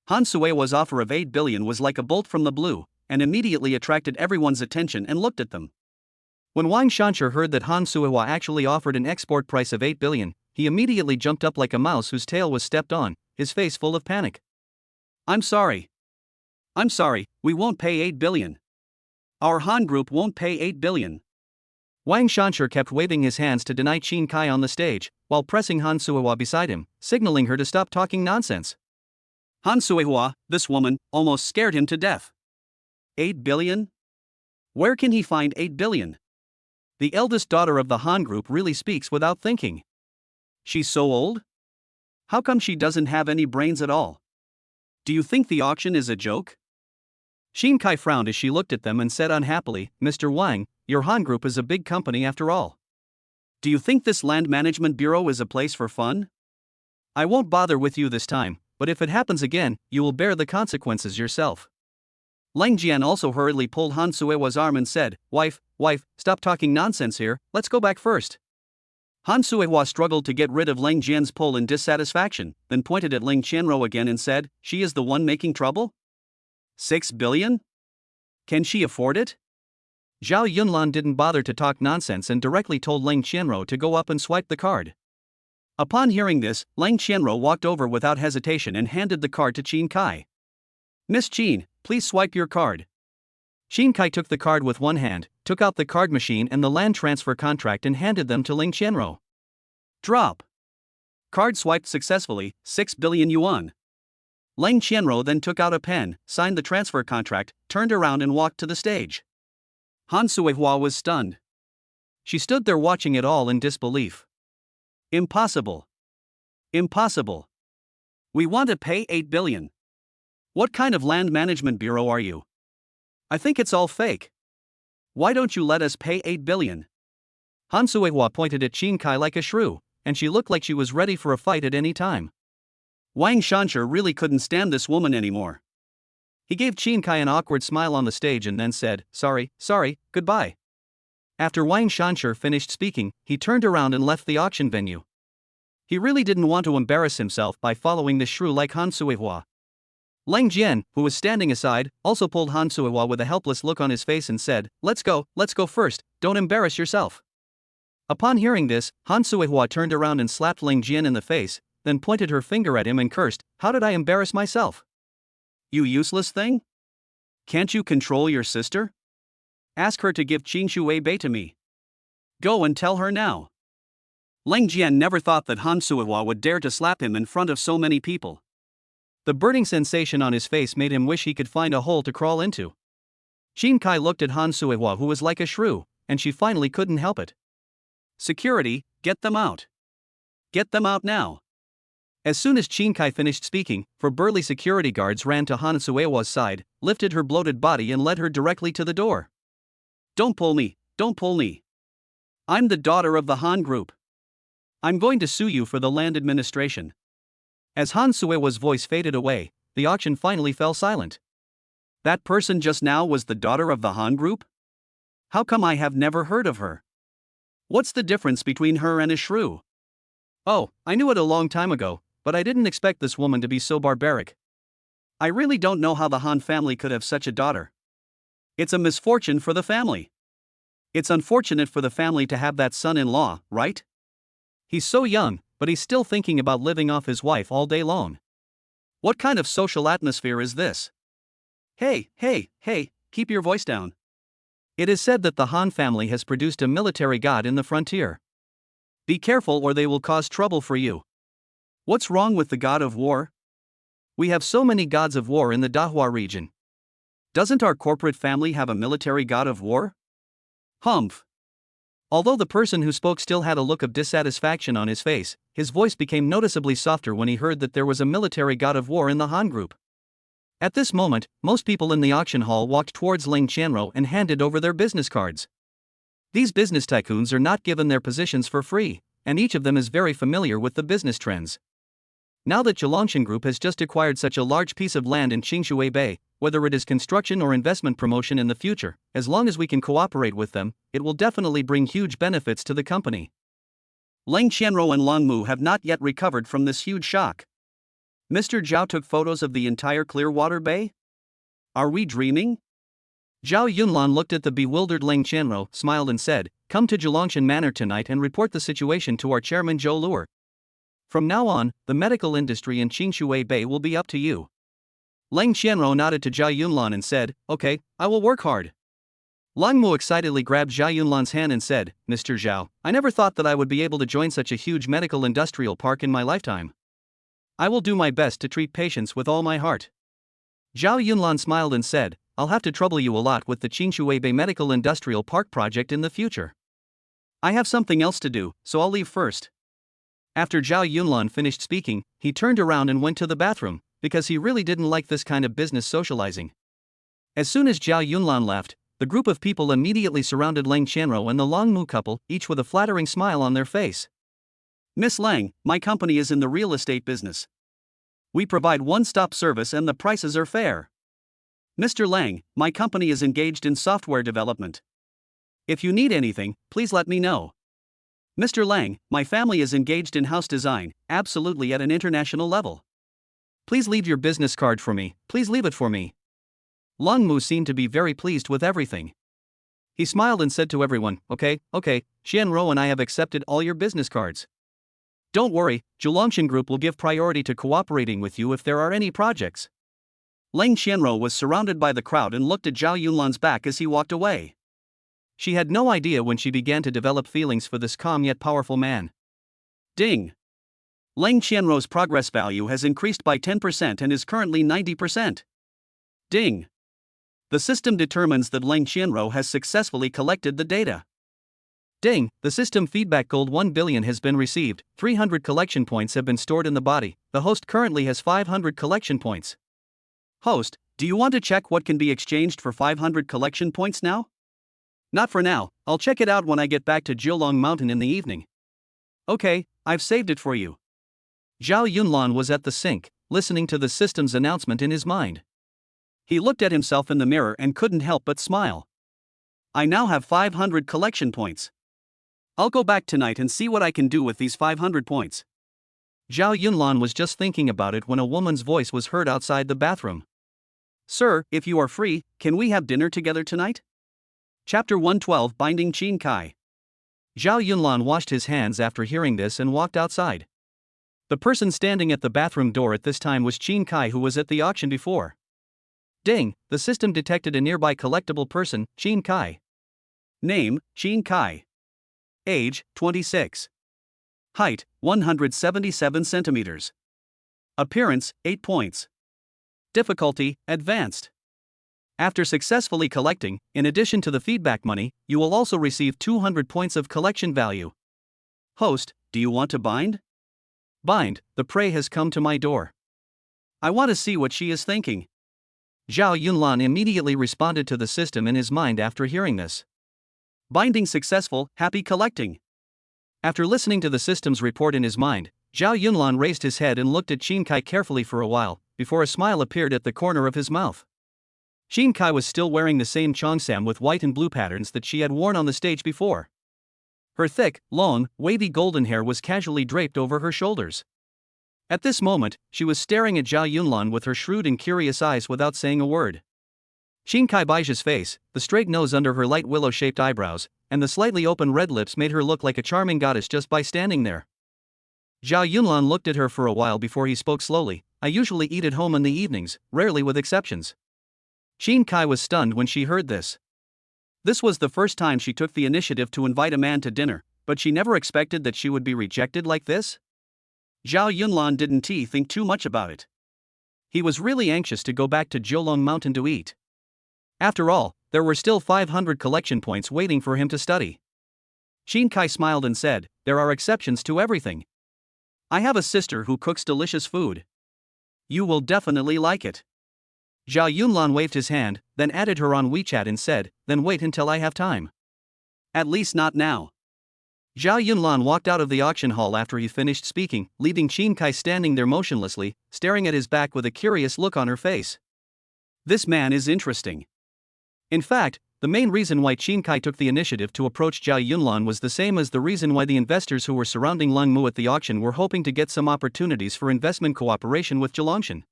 Speaker 1: Han Suihua's offer of 8 billion was like a bolt from the blue, and immediately attracted everyone's attention and looked at them. When Wang Shanshur heard that Han Suihua actually offered an export price of 8 billion, he immediately jumped up like a mouse whose tail was stepped on, his face full of panic. I'm sorry, we won't pay 8 billion. Our Han group won't pay 8 billion. Wang Shanshur kept waving his hands to deny Qin Kai on the stage, while pressing Han Suihua beside him, signaling her to stop talking nonsense. Han Suihua, this woman, almost scared him to death. 8 billion? Where can he find 8 billion? The eldest daughter of the Han group really speaks without thinking. She's so old? How come she doesn't have any brains at all? Do you think the auction is a joke? Qin Kai frowned as she looked at them and said unhappily, Mr. Wang, your Han group is a big company after all. Do you think this land management bureau is a place for fun? I won't bother with you this time, but if it happens again, you will bear the consequences yourself. Leng Jian also hurriedly pulled Han Suihua's arm and said, Wife, stop talking nonsense here, let's go back first. Han Suihua struggled to get rid of Leng Jian's pull in dissatisfaction, then pointed at Leng Qianro again and said, she is the one making trouble? 6 billion? Can she afford it? Zhao Yunlan didn't bother to talk nonsense and directly told Leng Qianro to go up and swipe the card. Upon hearing this, Leng Qianro walked over without hesitation and handed the card to Qin Kai. Miss Qin, please swipe your card. Qin Kai took the card with one hand, took out the card machine and the land transfer contract and handed them to Leng Qianro. Drop. Card swiped successfully, 6 billion yuan. Leng Qianro then took out a pen, signed the transfer contract, turned around and walked to the stage. Han Suihua was stunned. She stood there watching it all in disbelief. Impossible. Impossible. We want to pay 8 billion. What kind of land management bureau are you? I think it's all fake. Why don't you let us pay 8 billion? Han Suihua pointed at Qin Kai like a shrew, and she looked like she was ready for a fight at any time. Wang Shanshur really couldn't stand this woman anymore. He gave Qin Kai an awkward smile on the stage and then said, sorry, goodbye. After Wang Shanshur finished speaking, he turned around and left the auction venue. He really didn't want to embarrass himself by following the shrew like Han Suihua. Leng Jian, who was standing aside, also pulled Han Suihua with a helpless look on his face and said, let's go first, don't embarrass yourself. Upon hearing this, Han Suihua turned around and slapped Leng Jian in the face, then pointed her finger at him and cursed, how did I embarrass myself? You useless thing? Can't you control your sister? Ask her to give Qin Shui Bei to me. Go and tell her now. Leng Jian never thought that Han Suihua would dare to slap him in front of so many people. The burning sensation on his face made him wish he could find a hole to crawl into. Shin Kai looked at Han Suehua, who was like a shrew, and she finally couldn't help it. Security, get them out. Get them out now. As soon as Shin Kai finished speaking, four burly security guards ran to Han Suehua's side, lifted her bloated body and led her directly to the door. Don't pull me, don't pull me. I'm the daughter of the Han Group. I'm going to sue you for the land administration. As Han Suehua's voice faded away, the auction finally fell silent. That person just now was the daughter of the Han Group? How come I have never heard of her? What's the difference between her and a shrew? Oh, I knew it a long time ago, but I didn't expect this woman to be so barbaric. I really don't know how the Han family could have such a daughter. It's a misfortune for the family. It's unfortunate for the family to have that son-in-law, right? He's so young, but he's still thinking about living off his wife all day long. What kind of social atmosphere is this? Hey, keep your voice down. It is said that the Han family has produced a military god in the frontier. Be careful or they will cause trouble for you. What's wrong with the god of war? We have so many gods of war in the Dahua region. Doesn't our corporate family have a military god of war? Humph. Although the person who spoke still had a look of dissatisfaction on his face, his voice became noticeably softer when he heard that there was a military god of war in the Han Group. At this moment, most people in the auction hall walked towards Ling Qianruo and handed over their business cards. These business tycoons are not given their positions for free, and each of them is very familiar with the business trends. Now that Zhilongshan Group has just acquired such a large piece of land in Qingshui Bay, whether it is construction or investment promotion in the future, as long as we can cooperate with them, it will definitely bring huge benefits to the company. Ling Qianruo and Long Mu have not yet recovered from this huge shock. Mr. Zhao took photos of the entire Clearwater Bay? Are we dreaming? Zhao Yunlan looked at the bewildered Ling Qianruo, smiled and said, "Come to Zhilongshan Manor tonight and report the situation to our chairman Zhou Luer. From now on, the medical industry in Qingshui Bay will be up to you." Ling Qianruo nodded to Zhao Yunlan and said, "Okay, I will work hard." Lang Mu excitedly grabbed Zhao Yunlan's hand and said, "Mr. Zhao, I never thought that I would be able to join such a huge medical industrial park in my lifetime. I will do my best to treat patients with all my heart." Zhao Yunlan smiled and said, "I'll have to trouble you a lot with the Qingshui Bay Medical Industrial Park project in the future. I have something else to do, so I'll leave first." After Zhao Yunlan finished speaking, he turned around and went to the bathroom, because he really didn't like this kind of business socializing. As soon as Zhao Yunlan left, the group of people immediately surrounded Ling Qianruo and the Long Mu couple, each with a flattering smile on their face. "Miss Lang, my company is in the real estate business. We provide one-stop service and the prices are fair. Mr. Lang, my company is engaged in software development. If you need anything, please let me know. Mr. Lang, my family is engaged in house design, absolutely at an international level. Please leave your business card for me, please leave it for me." Long Mu seemed to be very pleased with everything. He smiled and said to everyone, Okay, Qianruo and I have accepted all your business cards. Don't worry, Zhilongshan Group will give priority to cooperating with you if there are any projects." Ling Qianruo was surrounded by the crowd and looked at Zhao Yunlan's back as he walked away. She had no idea when she began to develop feelings for this calm yet powerful man. Ding! Ling Qianruo's progress value has increased by 10% and is currently 90%. Ding! The system determines that Ling Qianruo has successfully collected the data. Ding! The system feedback gold 1 billion has been received, 300 collection points have been stored in the body, the host currently has 500 collection points. Host, do you want to check what can be exchanged for 500 collection points now? Not for now, I'll check it out when I get back to Jiulong Mountain in the evening. Okay, I've saved it for you. Zhao Yunlan was at the sink, listening to the system's announcement in his mind. He looked at himself in the mirror and couldn't help but smile. I now have 500 collection points. I'll go back tonight and see what I can do with these 500 points. Zhao Yunlan was just thinking about it when a woman's voice was heard outside the bathroom. Sir, if you are free, can we have dinner together tonight? Chapter 112 Binding Qin Kai. Zhao Yunlan washed his hands after hearing this and walked outside. The person standing at the bathroom door at this time was Qin Kai, who was at the auction before. Ding! The system detected a nearby collectible person, Qin Kai. Name, Qin Kai. Age, 26. Height, 177 centimeters. Appearance, 8 points. Difficulty, Advanced. After successfully collecting, in addition to the feedback money, you will also receive 200 points of collection value. Host, do you want to bind? Bind, the prey has come to my door. I want to see what she is thinking. Zhao Yunlan immediately responded to the system in his mind after hearing this. Binding successful, happy collecting. After listening to the system's report in his mind, Zhao Yunlan raised his head and looked at Qin Kai carefully for a while, before a smile appeared at the corner of his mouth. Qin Kai was still wearing the same cheongsam with white and blue patterns that she had worn on the stage before. Her thick, long, wavy golden hair was casually draped over her shoulders. At this moment, she was staring at Zhao Yunlan with her shrewd and curious eyes without saying a word. Qin Kai Baijia's face, the straight nose under her light willow-shaped eyebrows, and the slightly open red lips made her look like a charming goddess just by standing there. Zhao Yunlan looked at her for a while before he spoke slowly. I usually eat at home in the evenings, rarely with exceptions. Qin Kai was stunned when she heard this. This was the first time she took the initiative to invite a man to dinner, but she never expected that she would be rejected like this. Zhao Yunlan didn't think too much about it. He was really anxious to go back to Jiulong Mountain to eat. After all, there were still 500 collection points waiting for him to study. Qin Kai smiled and said, there are exceptions to everything. I have a sister who cooks delicious food. You will definitely like it. Zhao Yunlan waved his hand, then added her on WeChat and said, then wait until I have time. At least not now. Zhao Yunlan walked out of the auction hall after he finished speaking, leaving Qin Kai standing there motionlessly, staring at his back with a curious look on her face. This man is interesting. In fact, the main reason why Qin Kai took the initiative to approach Zhao Yunlan was the same as the reason why the investors who were surrounding Leng Mu at the auction were hoping to get some opportunities for investment cooperation with Jilongshan.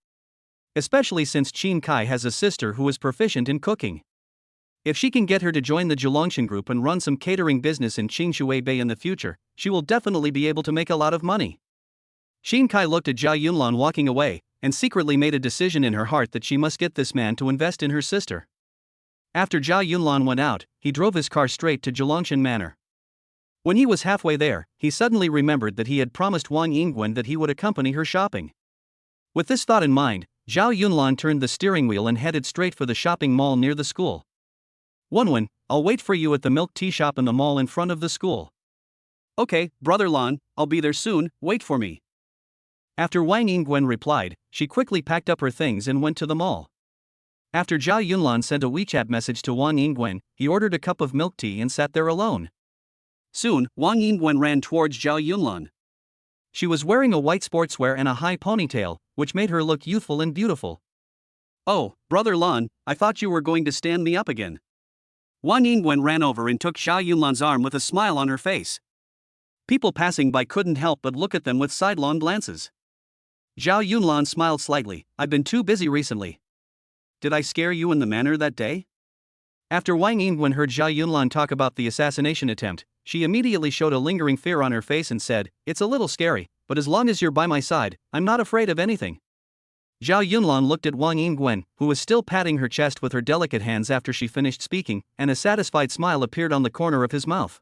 Speaker 1: Especially since Qin Kai has a sister who is proficient in cooking. If she can get her to join the Jilongshan group and run some catering business in Qingshui Bay in the future, she will definitely be able to make a lot of money. Qin Kai looked at Zhao Yunlan walking away, and secretly made a decision in her heart that she must get this man to invest in her sister. After Zhao Yunlan went out, he drove his car straight to Jilongshan Manor. When he was halfway there, he suddenly remembered that he had promised Wang Yingwen that he would accompany her shopping. With this thought in mind, Zhao Yunlan turned the steering wheel and headed straight for the shopping mall near the school. Wenwen, I'll wait for you at the milk tea shop in the mall in front of the school. Okay, brother Lan, I'll be there soon, wait for me. After Wang Yingwen replied, she quickly packed up her things and went to the mall. After Zhao Yunlan sent a WeChat message to Wang Yingwen, he ordered a cup of milk tea and sat there alone. Soon, Wang Yingwen ran towards Zhao Yunlan. She was wearing a white sportswear and a high ponytail, which made her look youthful and beautiful. Oh, brother Lan, I thought you were going to stand me up again. Wang Yingwen ran over and took Zhao Yunlan's arm with a smile on her face. People passing by couldn't help but look at them with sidelong glances. Zhao Yunlan smiled slightly. I've been too busy recently. Did I scare you in the manner that day? After Wang Yingwen heard Zhao Yunlan talk about the assassination attempt, she immediately showed a lingering fear on her face and said, it's a little scary, but as long as you're by my side, I'm not afraid of anything. Zhao Yunlan looked at Wang Yingwen, who was still patting her chest with her delicate hands after she finished speaking, and a satisfied smile appeared on the corner of his mouth.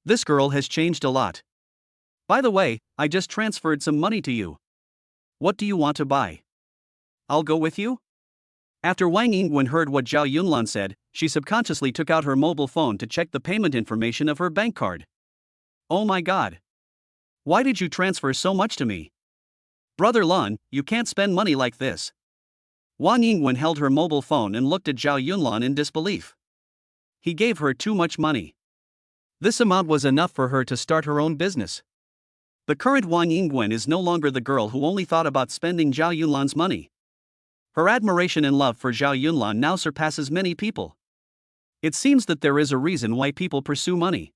Speaker 1: This girl has changed a lot. By the way, I just transferred some money to you. What do you want to buy? I'll go with you? After Wang Yingwen heard what Zhao Yunlan said, she subconsciously took out her mobile phone to check the payment information of her bank card. Oh my god. Why did you transfer so much to me? Brother Lan, you can't spend money like this. Wang Yingwen held her mobile phone and looked at Zhao Yunlan in disbelief. He gave her too much money. This amount was enough for her to start her own business. The current Wang Yingwen is no longer the girl who only thought about spending Zhao Yunlan's money. Her admiration and love for Zhao Yunlan now surpasses many people. It seems that there is a reason why people pursue money.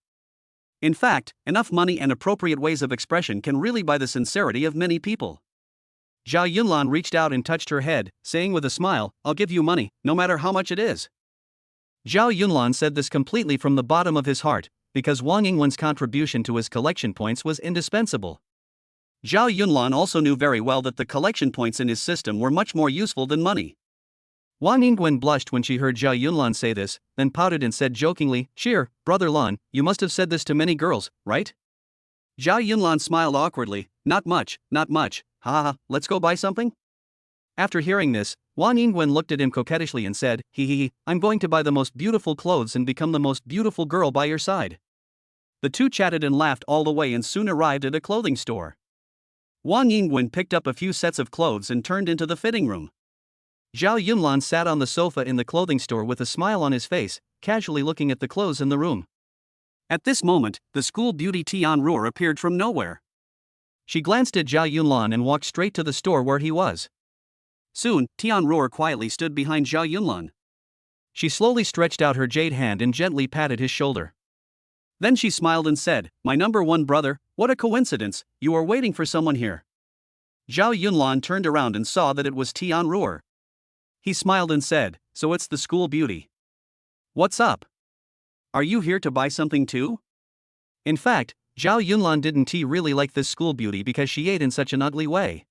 Speaker 1: In fact, enough money and appropriate ways of expression can really buy the sincerity of many people. Zhao Yunlan reached out and touched her head, saying with a smile, I'll give you money, no matter how much it is. Zhao Yunlan said this completely from the bottom of his heart, because Wang Yingwen's contribution to his collection points was indispensable. Zhao Yunlan also knew very well that the collection points in his system were much more useful than money. Wang Yingwen blushed when she heard Zhao Yunlan say this, then pouted and said jokingly, Cheer, brother Lan, you must have said this to many girls, right? Zhao Yunlan smiled awkwardly, not much, haha, let's go buy something? After hearing this, Wang Yingwen looked at him coquettishly and said, I'm going to buy the most beautiful clothes and become the most beautiful girl by your side. The two chatted and laughed all the way and soon arrived at a clothing store. Wang Yingwen picked up a few sets of clothes and turned into the fitting room. Zhao Yunlan sat on the sofa in the clothing store with a smile on his face, casually looking at the clothes in the room. At this moment, the school beauty Tianruo appeared from nowhere. She glanced at Zhao Yunlan and walked straight to the store where he was. Soon, Tianruo quietly stood behind Zhao Yunlan. She slowly stretched out her jade hand and gently patted his shoulder. Then she smiled and said, "My number one brother, what a coincidence, you are waiting for someone here." Zhao Yunlan turned around and saw that it was Tianruo. He smiled and said, "So it's the school beauty. What's up? Are you here to buy something too?" In fact, Zhao Yunlan didn't really like this school beauty because she ate in such an ugly way.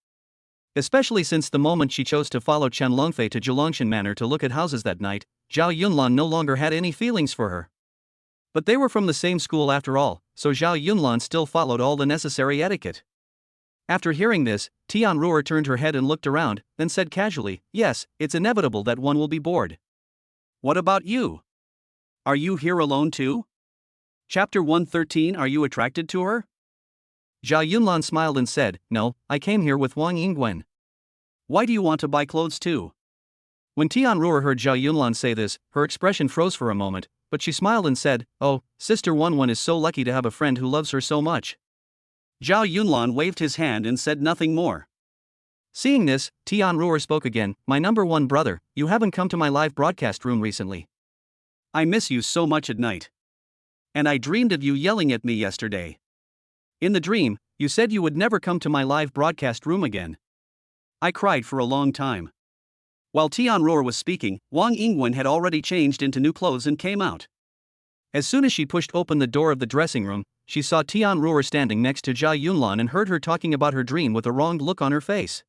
Speaker 1: Especially since the moment she chose to follow Chen Longfei to Zhulongshan Manor to look at houses that night, Zhao Yunlan no longer had any feelings for her. But they were from the same school after all, so Zhao Yunlan still followed all the necessary etiquette. After hearing this, Tianruo turned her head and looked around, then said casually, "Yes, it's inevitable that one will be bored. What about you? Are you here alone too?" Chapter 113. Are you attracted to her? Zhao Yunlan smiled and said, "No, I came here with Wang Yingwen." "Why do you want to buy clothes too?" When Tianruo heard Zhao Yunlan say this, her expression froze for a moment, but she smiled and said, "Oh, Sister Wenwen is so lucky to have a friend who loves her so much." Zhao Yunlan waved his hand and said nothing more. Seeing this, Tianruo spoke again, "My number one brother, you haven't come to my live broadcast room recently. I miss you so much at night. And I dreamed of you yelling at me yesterday. In the dream, you said you would never come to my live broadcast room again. I cried for a long time." While Tianruo was speaking, Wang Yingwen had already changed into new clothes and came out. As soon as she pushed open the door of the dressing room, she saw Tianruo standing next to Zhao Yunlan and heard her talking about her dream with a wronged look on her face.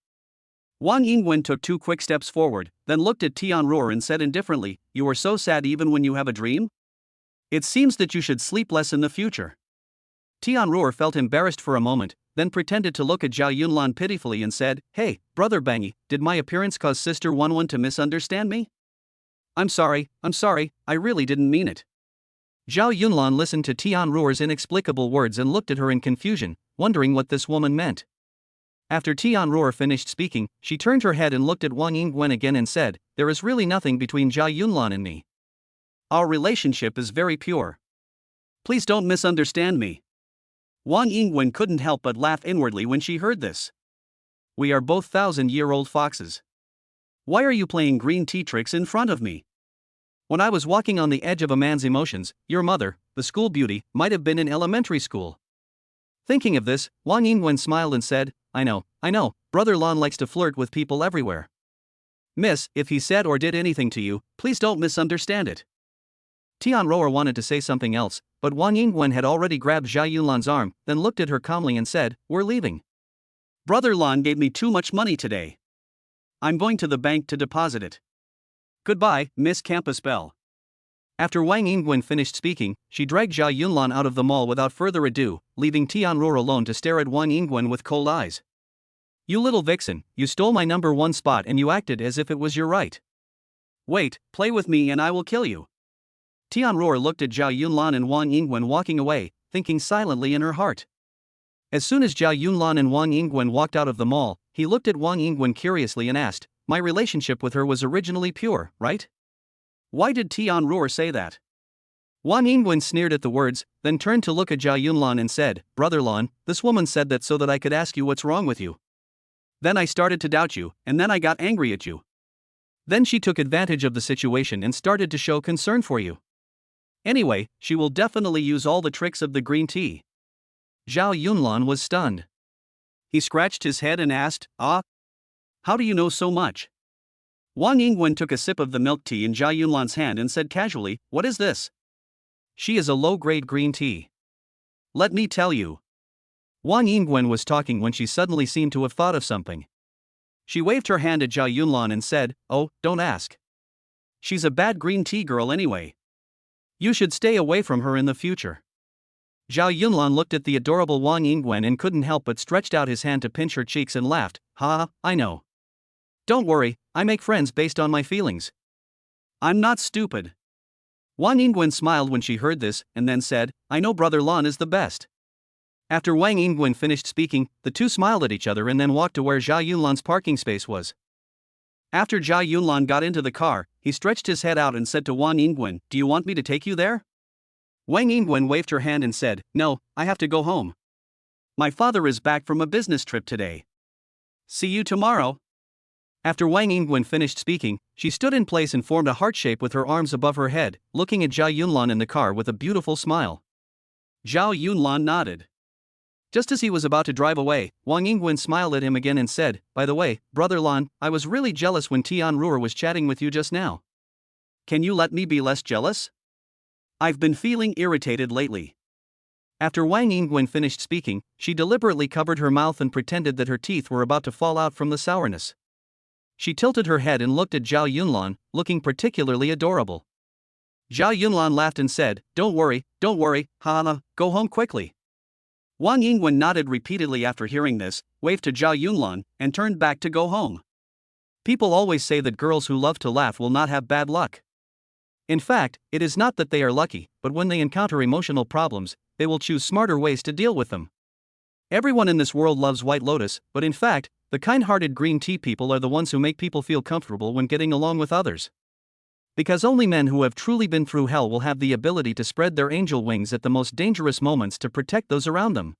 Speaker 1: Wang Yingwen took 2 quick steps forward, then looked at Tianruo and said indifferently, "You are so sad even when you have a dream? It seems that you should sleep less in the future." Tianruo felt embarrassed for a moment, then pretended to look at Zhao Yunlan pitifully and said, "Hey, brother Bangi, did my appearance cause Sister Wenwen to misunderstand me? I'm sorry, I really didn't mean it." Zhao Yunlan listened to Tianruo's inexplicable words and looked at her in confusion, wondering what this woman meant. After Tianruo finished speaking, she turned her head and looked at Wang Yingwen again and said, "There is really nothing between Zhao Yunlan and me. Our relationship is very pure. Please don't misunderstand me." Wang Yingwen couldn't help but laugh inwardly when she heard this. "We are both 1,000-year-old foxes. Why are you playing green tea tricks in front of me? When I was walking on the edge of a man's emotions, your mother, the school beauty, might have been in elementary school." Thinking of this, Wang Yingwen smiled and said, I know, Brother Lan likes to flirt with people everywhere. Miss, if he said or did anything to you, please don't misunderstand it." Tianruo wanted to say something else, but Wang Yingwen had already grabbed Zhao Yunlan's arm, then looked at her calmly and said, "We're leaving. Brother Lan gave me too much money today. I'm going to the bank to deposit it. Goodbye, Miss Campus Belle." After Wang Yingwen finished speaking, she dragged Zhao Yunlan out of the mall without further ado, leaving Tianruo alone to stare at Wang Yingwen with cold eyes. "You little vixen, you stole my number one spot and you acted as if it was your right. Wait, play with me and I will kill you." Tianruo looked at Zhao Yunlan and Wang Yingwen walking away, thinking silently in her heart. As soon as Zhao Yunlan and Wang Yingwen walked out of the mall, he looked at Wang Yingwen curiously and asked, "My relationship with her was originally pure, right? Why did Tianruo say that?" Wang Yingwen sneered at the words, then turned to look at Zhao Yunlan and said, "Brother Lan, this woman said that so that I could ask you what's wrong with you. Then I started to doubt you, and then I got angry at you. Then she took advantage of the situation and started to show concern for you. Anyway, she will definitely use all the tricks of the green tea." Zhao Yunlan was stunned. He scratched his head and asked, how do you know so much?" Wang Yingwen took a sip of the milk tea in Zhao Yunlan's hand and said casually, "What is this?" "She is a low-grade green tea. Let me tell you." Wang Yingwen was talking when she suddenly seemed to have thought of something. She waved her hand at Zhao Yunlan and said, "Oh, don't ask. She's a bad green tea girl anyway. You should stay away from her in the future." Zhao Yunlan looked at the adorable Wang Yingwen and couldn't help but stretched out his hand to pinch her cheeks and laughed, "Ha, I know. Don't worry, I make friends based on my feelings. I'm not stupid. Wang Yingwen smiled when she heard this, and then said, I know Brother Lan is the best. After Wang Yingwen finished speaking, the two smiled at each other and then walked to where Zhao Yunlan's parking space was. After Zhao Yunlan got into the car, he stretched his head out and said to Wang Yingwen, Do you want me to take you there? Wang Yingwen waved her hand and said, No, I have to go home. My father is back from a business trip today. See you tomorrow. After Wang Yingwen finished speaking, she stood in place and formed a heart shape with her arms above her head, looking at Zhao Yunlan in the car with a beautiful smile. Zhao Yunlan nodded. Just as he was about to drive away, Wang Yingwen smiled at him again and said, By the way, Brother Lan, I was really jealous when Tian Ruer was chatting with you just now. Can you let me be less jealous? I've been feeling irritated lately. After Wang Yingwen finished speaking, she deliberately covered her mouth and pretended that her teeth were about to fall out from the sourness. She tilted her head and looked at Zhao Yunlan, looking particularly adorable. Zhao Yunlan laughed and said, Don't worry, Hana, go home quickly. Wang Yingwen nodded repeatedly after hearing this, waved to Zhao Yunlan, and turned back to go home. People always say that girls who love to laugh will not have bad luck. In fact, it is not that they are lucky, but when they encounter emotional problems, they will choose smarter ways to deal with them. Everyone in this world loves White Lotus, but in fact, the kind-hearted green tea people are the ones who make people feel comfortable when getting along with others. Because only men who have truly been through hell will have the ability to spread their angel wings at the most dangerous moments to protect those around them.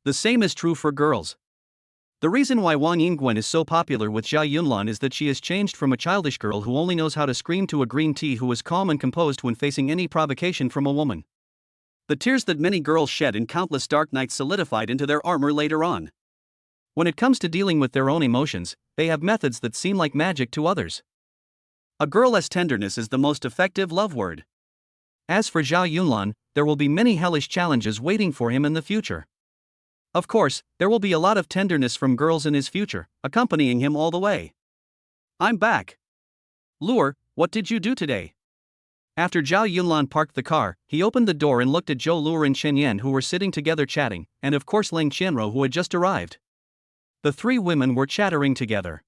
Speaker 1: The same is true for girls. The reason why Wang Yingwen is so popular with Zhao Yunlan is that she has changed from a childish girl who only knows how to scream to a green tea who is calm and composed when facing any provocation from a woman. The tears that many girls shed in countless dark nights solidified into their armor later on. When it comes to dealing with their own emotions, they have methods that seem like magic to others. A girl's tenderness is the most effective love word. As for Zhao Yunlan, there will be many hellish challenges waiting for him in the future. Of course, there will be a lot of tenderness from girls in his future, accompanying him all the way. I'm back. Luer, what did you do today? After Zhao Yunlan parked the car, he opened the door and looked at Zhou Luer and Chen Yan who were sitting together chatting, and of course Ling Qianruo who had just arrived. The three women were chattering together.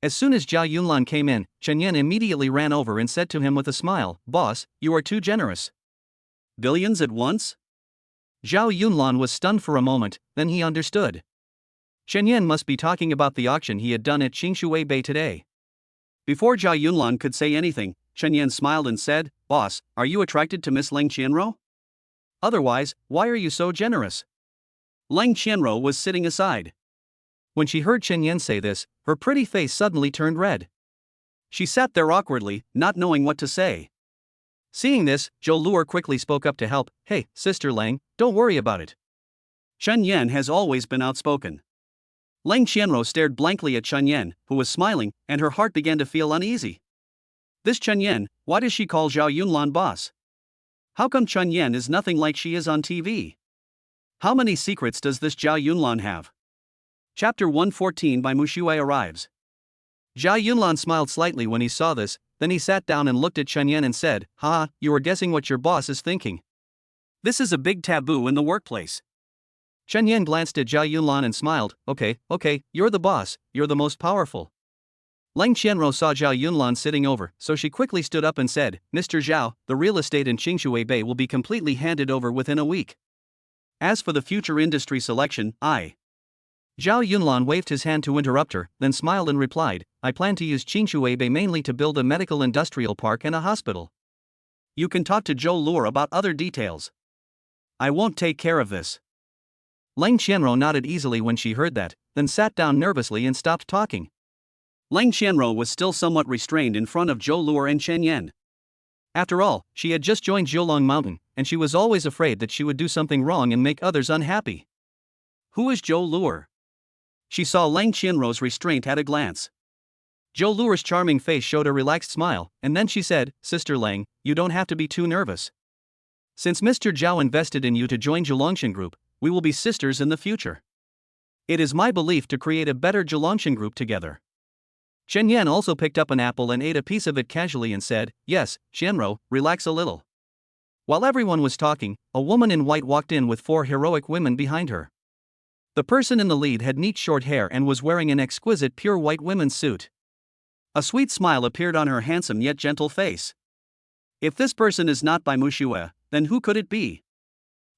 Speaker 1: As soon as Zhao Yunlan came in, Chen Yan immediately ran over and said to him with a smile, Boss, you are too generous. Billions at once? Zhao Yunlan was stunned for a moment, then he understood. Chen Yan must be talking about the auction he had done at Qingshui Bay today. Before Zhao Yunlan could say anything, Chen Yan smiled and said, Boss, are you attracted to Miss Ling Qianruo? Otherwise, why are you so generous? Ling Qianruo was sitting aside. When she heard Chen Yan say this, her pretty face suddenly turned red. She sat there awkwardly, not knowing what to say. Seeing this, Zhou Luer quickly spoke up to help. Hey, Sister Lang, don't worry about it. Chen Yan has always been outspoken. Ling Qianruo stared blankly at Chen Yan, who was smiling, and her heart began to feel uneasy. This Chen Yan, why does she call Zhao Yunlan boss? How come Chen Yan is nothing like she is on TV? How many secrets does this Zhao Yunlan have? Chapter 114 by Mushui arrives. Zhao Yunlan smiled slightly when he saw this, then he sat down and looked at Chen Yan and said, Ha, you are guessing what your boss is thinking. This is a big taboo in the workplace. Chen Yan glanced at Zhao Yunlan and smiled, Okay, you're the boss, you're the most powerful. Ling Qianruo saw Zhao Yunlan sitting over, so she quickly stood up and said, Mr. Zhao, the real estate in Qingshui Bay will be completely handed over within a week. As for the future industry selection, Zhao Yunlan waved his hand to interrupt her, then smiled and replied, I plan to use Qingshui Bay mainly to build a medical industrial park and a hospital. You can talk to Zhou Luer about other details. I won't take care of this. Ling Qianruo nodded easily when she heard that, then sat down nervously and stopped talking. Ling Qianruo was still somewhat restrained in front of Zhou Luer and Chen Yan. After all, she had just joined Jiulong Mountain, and she was always afraid that she would do something wrong and make others unhappy. Who is Zhou Luer? She saw Ling Qianruo's restraint at a glance. Zhou Luer's charming face showed a relaxed smile, and then she said, Sister Lang, you don't have to be too nervous. Since Mr. Zhao invested in you to join Jilongshan Group, we will be sisters in the future. It is my belief to create a better Jilongshan Group together. Chen Yan also picked up an apple and ate a piece of it casually and said, Yes, Qianruo, relax a little. While everyone was talking, a woman in white walked in with 4 heroic women behind her. The person in the lead had neat short hair and was wearing an exquisite pure white women's suit. A sweet smile appeared on her handsome yet gentle face. If this person is not Bai Mushue, then who could it be?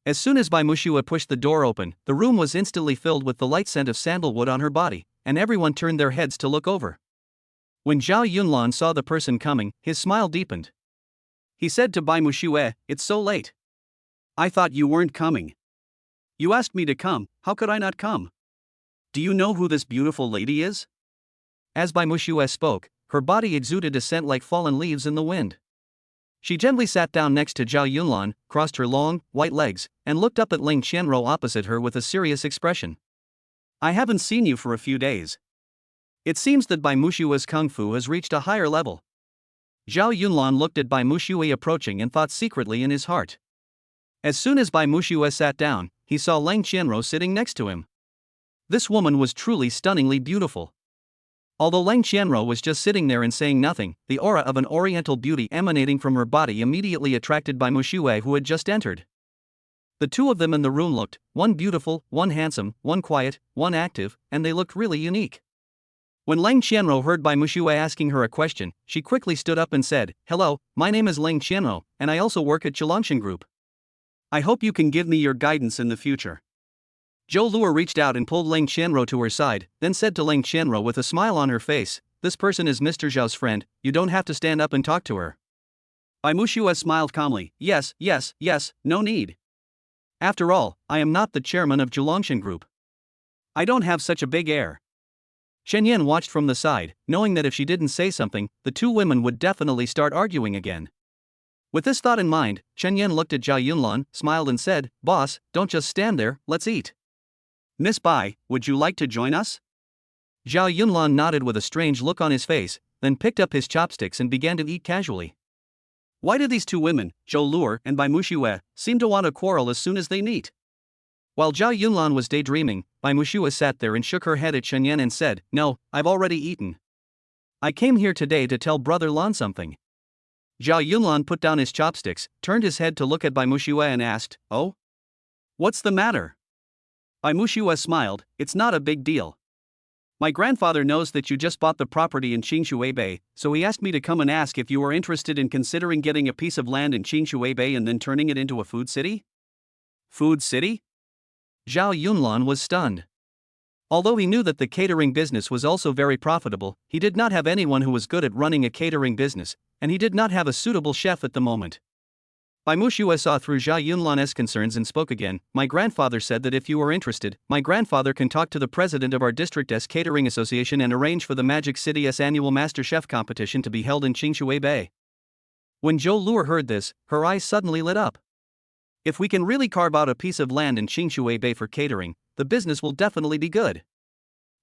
Speaker 1: As soon as Bai Mushue pushed the door open, the room was instantly filled with the light scent of sandalwood on her body, and everyone turned their heads to look over. When Zhao Yunlan saw the person coming, his smile deepened. He said to Bai Mushue, "It's so late. I thought you weren't coming. You asked me to come, how could I not come? Do you know who this beautiful lady is?" As Bai Mushue spoke, her body exuded a scent like fallen leaves in the wind. She gently sat down next to Zhao Yunlan, crossed her long, white legs, and looked up at Ling Qianro opposite her with a serious expression. "I haven't seen you for a few days. It seems that Bai Mushue's kung fu has reached a higher level." Zhao Yunlan looked at Bai Mushue approaching and thought secretly in his heart. As soon as Bai Mushue sat down, he saw Ling Qianro sitting next to him. This woman was truly stunningly beautiful. Although Ling Qianro was just sitting there and saying nothing, the aura of an oriental beauty emanating from her body immediately attracted Bai Mushue, who had just entered. The two of them in the room looked, one beautiful, one handsome, one quiet, one active, and they looked really unique. When Ling Qianro heard Bai Mushue asking her a question, she quickly stood up and said, "Hello, my name is Ling Qianro, and I also work at Zhilongshan Group. I hope you can give me your guidance in the future." Zhou Luo reached out and pulled Ling Qianro to her side, then said to Ling Qianro with a smile on her face, "This person is Mr. Zhao's friend, you don't have to stand up and talk to her." Bai Mushue smiled calmly, yes, no need. After all, I am not the chairman of Zhilongshan Group. I don't have such a big air. Shen Yan watched from the side, knowing that if she didn't say something, the two women would definitely start arguing again. With this thought in mind, Shen Yan looked at Zhao Yunlan, smiled and said, "Boss, don't just stand there, let's eat. Miss Bai, would you like to join us?" Zhao Yunlan nodded with a strange look on his face, then picked up his chopsticks and began to eat casually. Why do these two women, Zhou Luo and Bai Mushue, seem to want to quarrel as soon as they meet? While Zhao Yunlan was daydreaming, Bai Mushue sat there and shook her head at Shen Yan and said, "No, I've already eaten. I came here today to tell Brother Lan something." Zhao Yunlan put down his chopsticks, turned his head to look at Bai Mushue and asked, "Oh? What's the matter?" Bai Mushue smiled, "It's not a big deal. My grandfather knows that you just bought the property in Qingshui Bay, so he asked me to come and ask if you were interested in considering getting a piece of land in Qingshui Bay and then turning it into a food city?" Food city? Zhao Yunlan was stunned. Although he knew that the catering business was also very profitable, he did not have anyone who was good at running a catering business, and he did not have a suitable chef at the moment. Bai Mushue saw through Zhao Yunlan's concerns and spoke again, "My grandfather said that if you are interested, my grandfather can talk to the president of our district's catering association and arrange for the Magic City's annual Master Chef competition to be held in Qingshui Bay." When Zhou Luo heard this, her eyes suddenly lit up. If we can really carve out a piece of land in Qingshui Bay for catering, the business will definitely be good.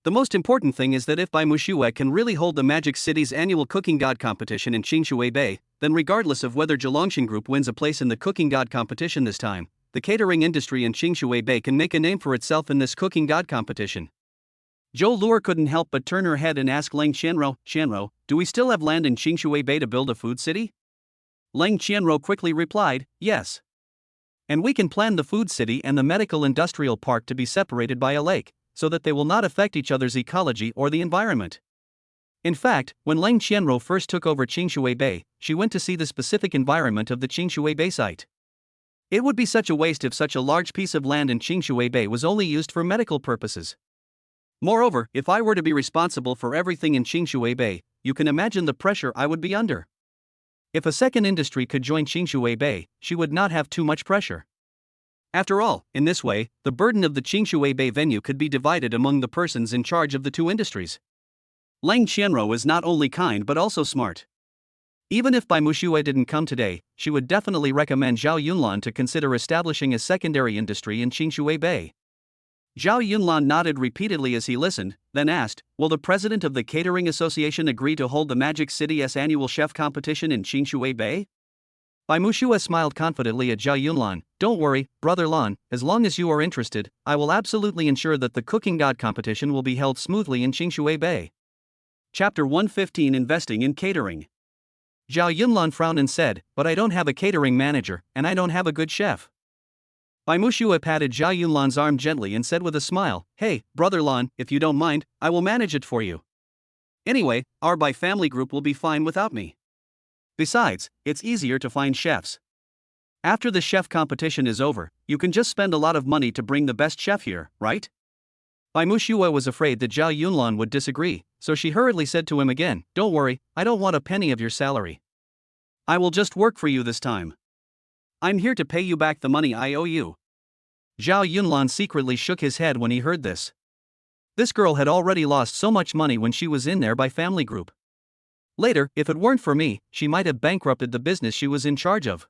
Speaker 1: The most important thing is that if Bai Mushue can really hold the Magic City's annual Cooking God competition in Qingshui Bay, then regardless of whether Zhilongshan Group wins a place in the Cooking God competition this time, the catering industry in Qingshui Bay can make a name for itself in this Cooking God competition. Zhou Luo couldn't help but turn her head and ask Ling Qianro, "Qianro, do we still have land in Qingshui Bay to build a food city?" Ling Qianro quickly replied, "Yes. And we can plan the food city and the medical industrial park to be separated by a lake, so that they will not affect each other's ecology or the environment." In fact, when Ling Qianro first took over Qingshui Bay, she went to see the specific environment of the Qingshui Bay site. It would be such a waste if such a large piece of land in Qingshui Bay was only used for medical purposes. Moreover, if I were to be responsible for everything in Qingshui Bay, you can imagine the pressure I would be under. If a second industry could join Qingshui Bay, she would not have too much pressure. After all, in this way, the burden of the Qingshui Bay venue could be divided among the persons in charge of the two industries. Ling Qianro is not only kind but also smart. Even if Bai Mushue didn't come today, she would definitely recommend Zhao Yunlan to consider establishing a secondary industry in Qingshui Bay. Zhao Yunlan nodded repeatedly as he listened, then asked, "Will the president of the Catering Association agree to hold the Magic City's annual chef competition in Qingshui Bay?" Bai Mushue smiled confidently at Zhao Yunlan, "Don't worry, Brother Lan, as long as you are interested, I will absolutely ensure that the Cooking God competition will be held smoothly in Qingshui Bay." Chapter 115 Investing in Catering. Zhao Yunlan frowned and said, "But I don't have a catering manager, and I don't have a good chef." Bai Mushue patted Zhao Yunlan's arm gently and said with a smile, "Hey, brother Lan, if you don't mind, I will manage it for you. Anyway, our Bai family group will be fine without me. Besides, it's easier to find chefs. After the chef competition is over, you can just spend a lot of money to bring the best chef here, right?" Bai Mushue was afraid that Zhao Yunlan would disagree, so she hurriedly said to him again, "Don't worry, I don't want a penny of your salary. I will just work for you this time. I'm here to pay you back the money I owe you." Zhao Yunlan secretly shook his head when he heard this. This girl had already lost so much money when she was in there by family group. Later, if it weren't for me, she might have bankrupted the business she was in charge of.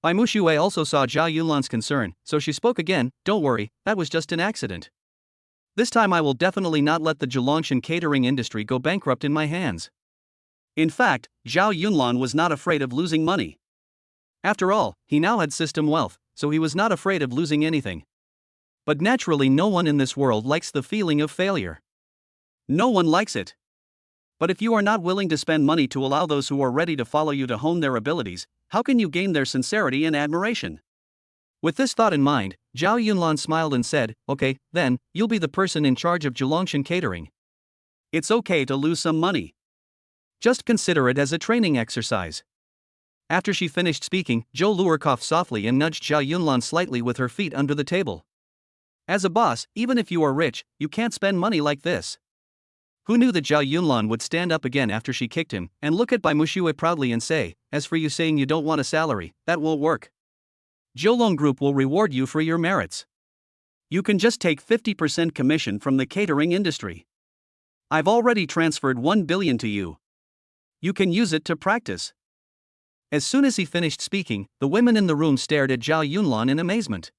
Speaker 1: Bai Mushue also saw Zhao Yunlan's concern, so she spoke again, "Don't worry, that was just an accident. This time I will definitely not let the Zhelongshan catering industry go bankrupt in my hands." In fact, Zhao Yunlan was not afraid of losing money. After all, he now had system wealth, so he was not afraid of losing anything. But naturally, no one in this world likes the feeling of failure. No one likes it. But if you are not willing to spend money to allow those who are ready to follow you to hone their abilities, how can you gain their sincerity and admiration? With this thought in mind, Zhao Yunlan smiled and said, "Okay, then, you'll be the person in charge of Zhelongshan catering. It's okay to lose some money. Just consider it as a training exercise." After she finished speaking, Zhou Luer coughed softly and nudged Zhao Yunlan slightly with her feet under the table. "As a boss, even if you are rich, you can't spend money like this." Who knew that Zhao Yunlan would stand up again after she kicked him, and look at Bai Mushue proudly and say, "As for you saying you don't want a salary, that won't work. Zheolong Group will reward you for your merits. You can just take 50% commission from the catering industry. I've already transferred 1 billion to you. You can use it to practice." As soon as he finished speaking, the women in the room stared at Zhao Yunlan in amazement.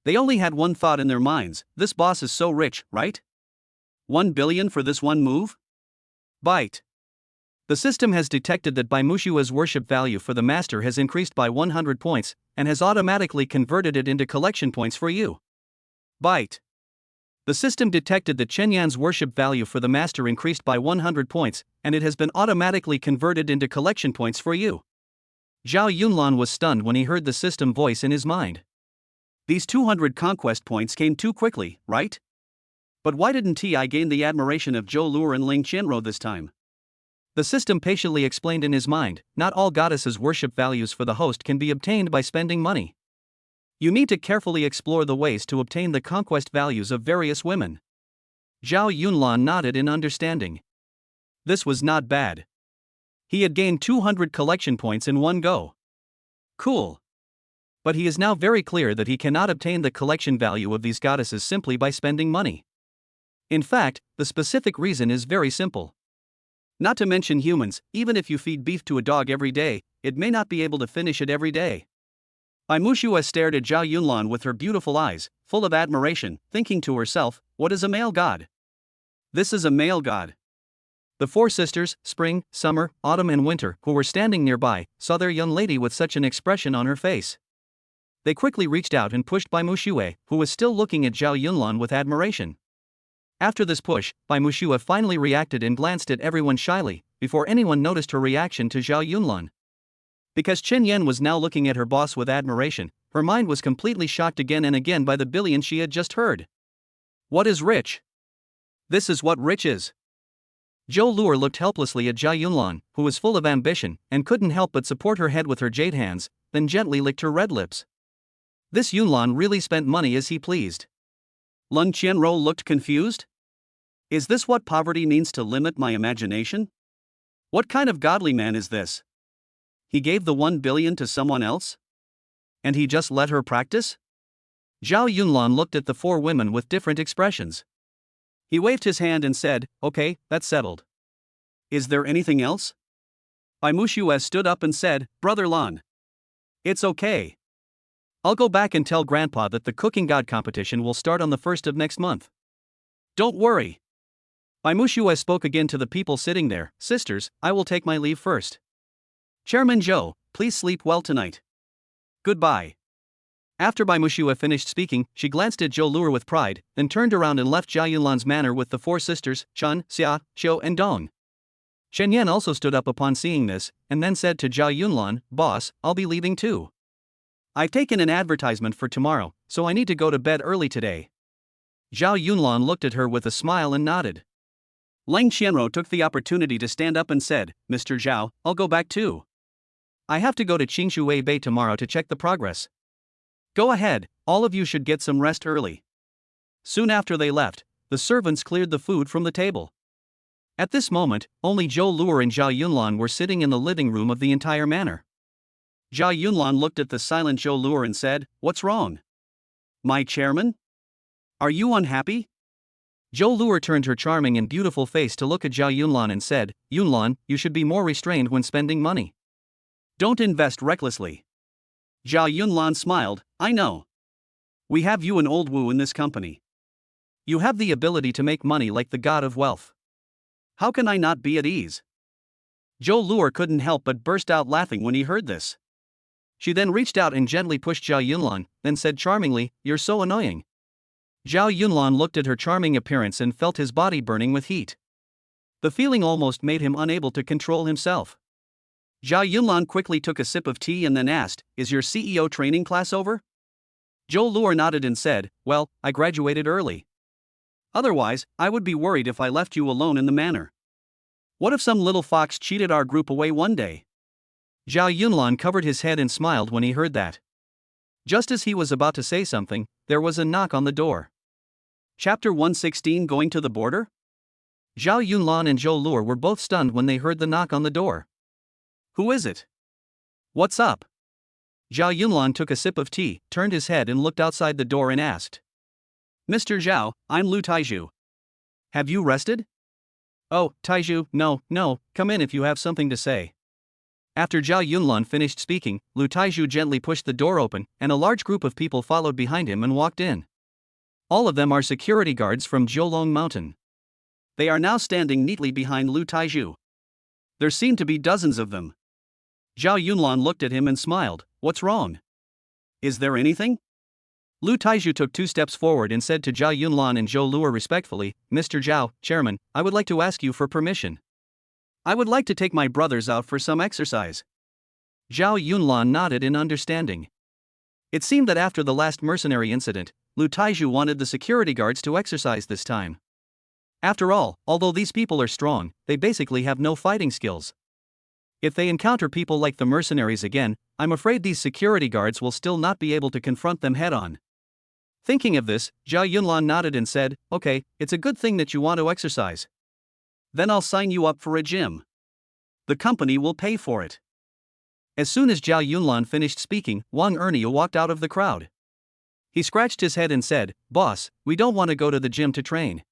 Speaker 1: They only had one thought in their minds: this boss is so rich, right? 1 billion for this one move? Bite. The system has detected that Bai Mushue's worship value for the master has increased by 100 points, and has automatically converted it into collection points for you. Bite. The system detected that Chen Yan's worship value for the master increased by 100 points, and it has been automatically converted into collection points for you. Zhao Yunlan was stunned when he heard the system voice in his mind. These 200 conquest points came too quickly, right? But why didn't Ti gain the admiration of Zhou Luer and Ling Qianro this time? The system patiently explained in his mind, not all goddesses' worship values for the host can be obtained by spending money. You need to carefully explore the ways to obtain the conquest values of various women. Zhao Yunlan nodded in understanding. This was not bad. He had gained 200 collection points in one go. Cool. But he is now very clear that he cannot obtain the collection value of these goddesses simply by spending money. In fact, the specific reason is very simple. Not to mention humans, even if you feed beef to a dog every day, it may not be able to finish it every day. Bai Mushue stared at Zhao Yunlan with her beautiful eyes, full of admiration, thinking to herself, "What is a male god? This is a male god." The four sisters, spring, summer, autumn and winter, who were standing nearby, saw their young lady with such an expression on her face. They quickly reached out and pushed Bai Mushue, who was still looking at Zhao Yunlan with admiration. After this push, Bai Mushue finally reacted and glanced at everyone shyly, before anyone noticed her reaction to Zhao Yunlan. Because Chen Yan was now looking at her boss with admiration, her mind was completely shocked again and again by the billion she had just heard. What is rich? This is what rich is. Zhou Luer looked helplessly at Zhao Yunlan, who was full of ambition, and couldn't help but support her head with her jade hands, then gently licked her red lips. This Yunlan really spent money as he pleased. Lun Qianro looked confused. Is this what poverty means, to limit my imagination? What kind of godly man is this? He gave the 1 billion to someone else? And he just let her practice? Zhao Yunlan looked at the four women with different expressions. He waved his hand and said, "Okay, that's settled. Is there anything else?" Bai Mushue stood up and said, "Brother Lan. It's okay. I'll go back and tell Grandpa that the cooking god competition will start on the 1st of next month. Don't worry." Bai Mushue spoke again to the people sitting there, "Sisters, I will take my leave first. Chairman Zhou, please sleep well tonight. Goodbye." After Bai Mushue finished speaking, she glanced at Zhou Luer with pride, then turned around and left Zhao Yunlan's manor with the four sisters, Chen, Xia, Xiu and Dong. Shen Yan also stood up upon seeing this, and then said to Zhao Yunlan, "Boss, I'll be leaving too." I've taken an advertisement for tomorrow, so I need to go to bed early today. Zhao Yunlan looked at her with a smile and nodded. Lang Qianro took the opportunity to stand up and said, Mr. Zhao, I'll go back too. I have to go to Qingshui Bay tomorrow to check the progress. Go ahead, all of you should get some rest early. Soon after they left, the servants cleared the food from the table. At this moment, only Zhou Luo and Zhao Yunlan were sitting in the living room of the entire manor. Zhao Yunlan looked at the silent Zhou Luo and said, What's wrong? My chairman? Are you unhappy? Zhou Luo turned her charming and beautiful face to look at Zhao Yunlan and said, Yunlan, you should be more restrained when spending money. Don't invest recklessly. Zhao Yunlan smiled, I know. We have you and Old Wu in this company. You have the ability to make money like the god of wealth. How can I not be at ease? Zhou Luo couldn't help but burst out laughing when he heard this. She then reached out and gently pushed Zhao Yunlan, then said charmingly, You're so annoying. Zhao Yunlan looked at her charming appearance and felt his body burning with heat. The feeling almost made him unable to control himself. Zhao Yunlan quickly took a sip of tea and then asked, Is your CEO training class over? Zhou Luo nodded and said, Well, I graduated early. Otherwise, I would be worried if I left you alone in the manor. What if some little fox cheated our group away one day? Zhao Yunlan covered his head and smiled when he heard that. Just as he was about to say something, there was a knock on the door. Chapter 116 Going to the Border? Zhao Yunlan and Zhou Luo were both stunned when they heard the knock on the door. Who is it? What's up? Zhao Yunlan took a sip of tea, turned his head and looked outside the door and asked. Mr. Zhao, I'm Lu Taizhu. Have you rested? Oh, Taizhu, no, come in if you have something to say. After Zhao Yunlan finished speaking, Lu Taizhu gently pushed the door open, and a large group of people followed behind him and walked in. All of them are security guards from Jiulong Mountain. They are now standing neatly behind Lu Taizhu. There seem to be dozens of them. Zhao Yunlan looked at him and smiled, What's wrong? Is there anything? Lu Taizhu took 2 steps forward and said to Zhao Yunlan and Zhou Luo respectfully, Mr. Zhao, Chairman, I would like to ask you for permission. I would like to take my brothers out for some exercise. Zhao Yunlan nodded in understanding. It seemed that after the last mercenary incident, Lu Taizhu wanted the security guards to exercise this time. After all, although these people are strong, they basically have no fighting skills. If they encounter people like the mercenaries again, I'm afraid these security guards will still not be able to confront them head-on. Thinking of this, Zhao Yunlan nodded and said, Okay, it's a good thing that you want to exercise. Then I'll sign you up for a gym. The company will pay for it. As soon as Zhao Yunlan finished speaking, Wang Ernia walked out of the crowd. He scratched his head and said, Boss, we don't want to go to the gym to train.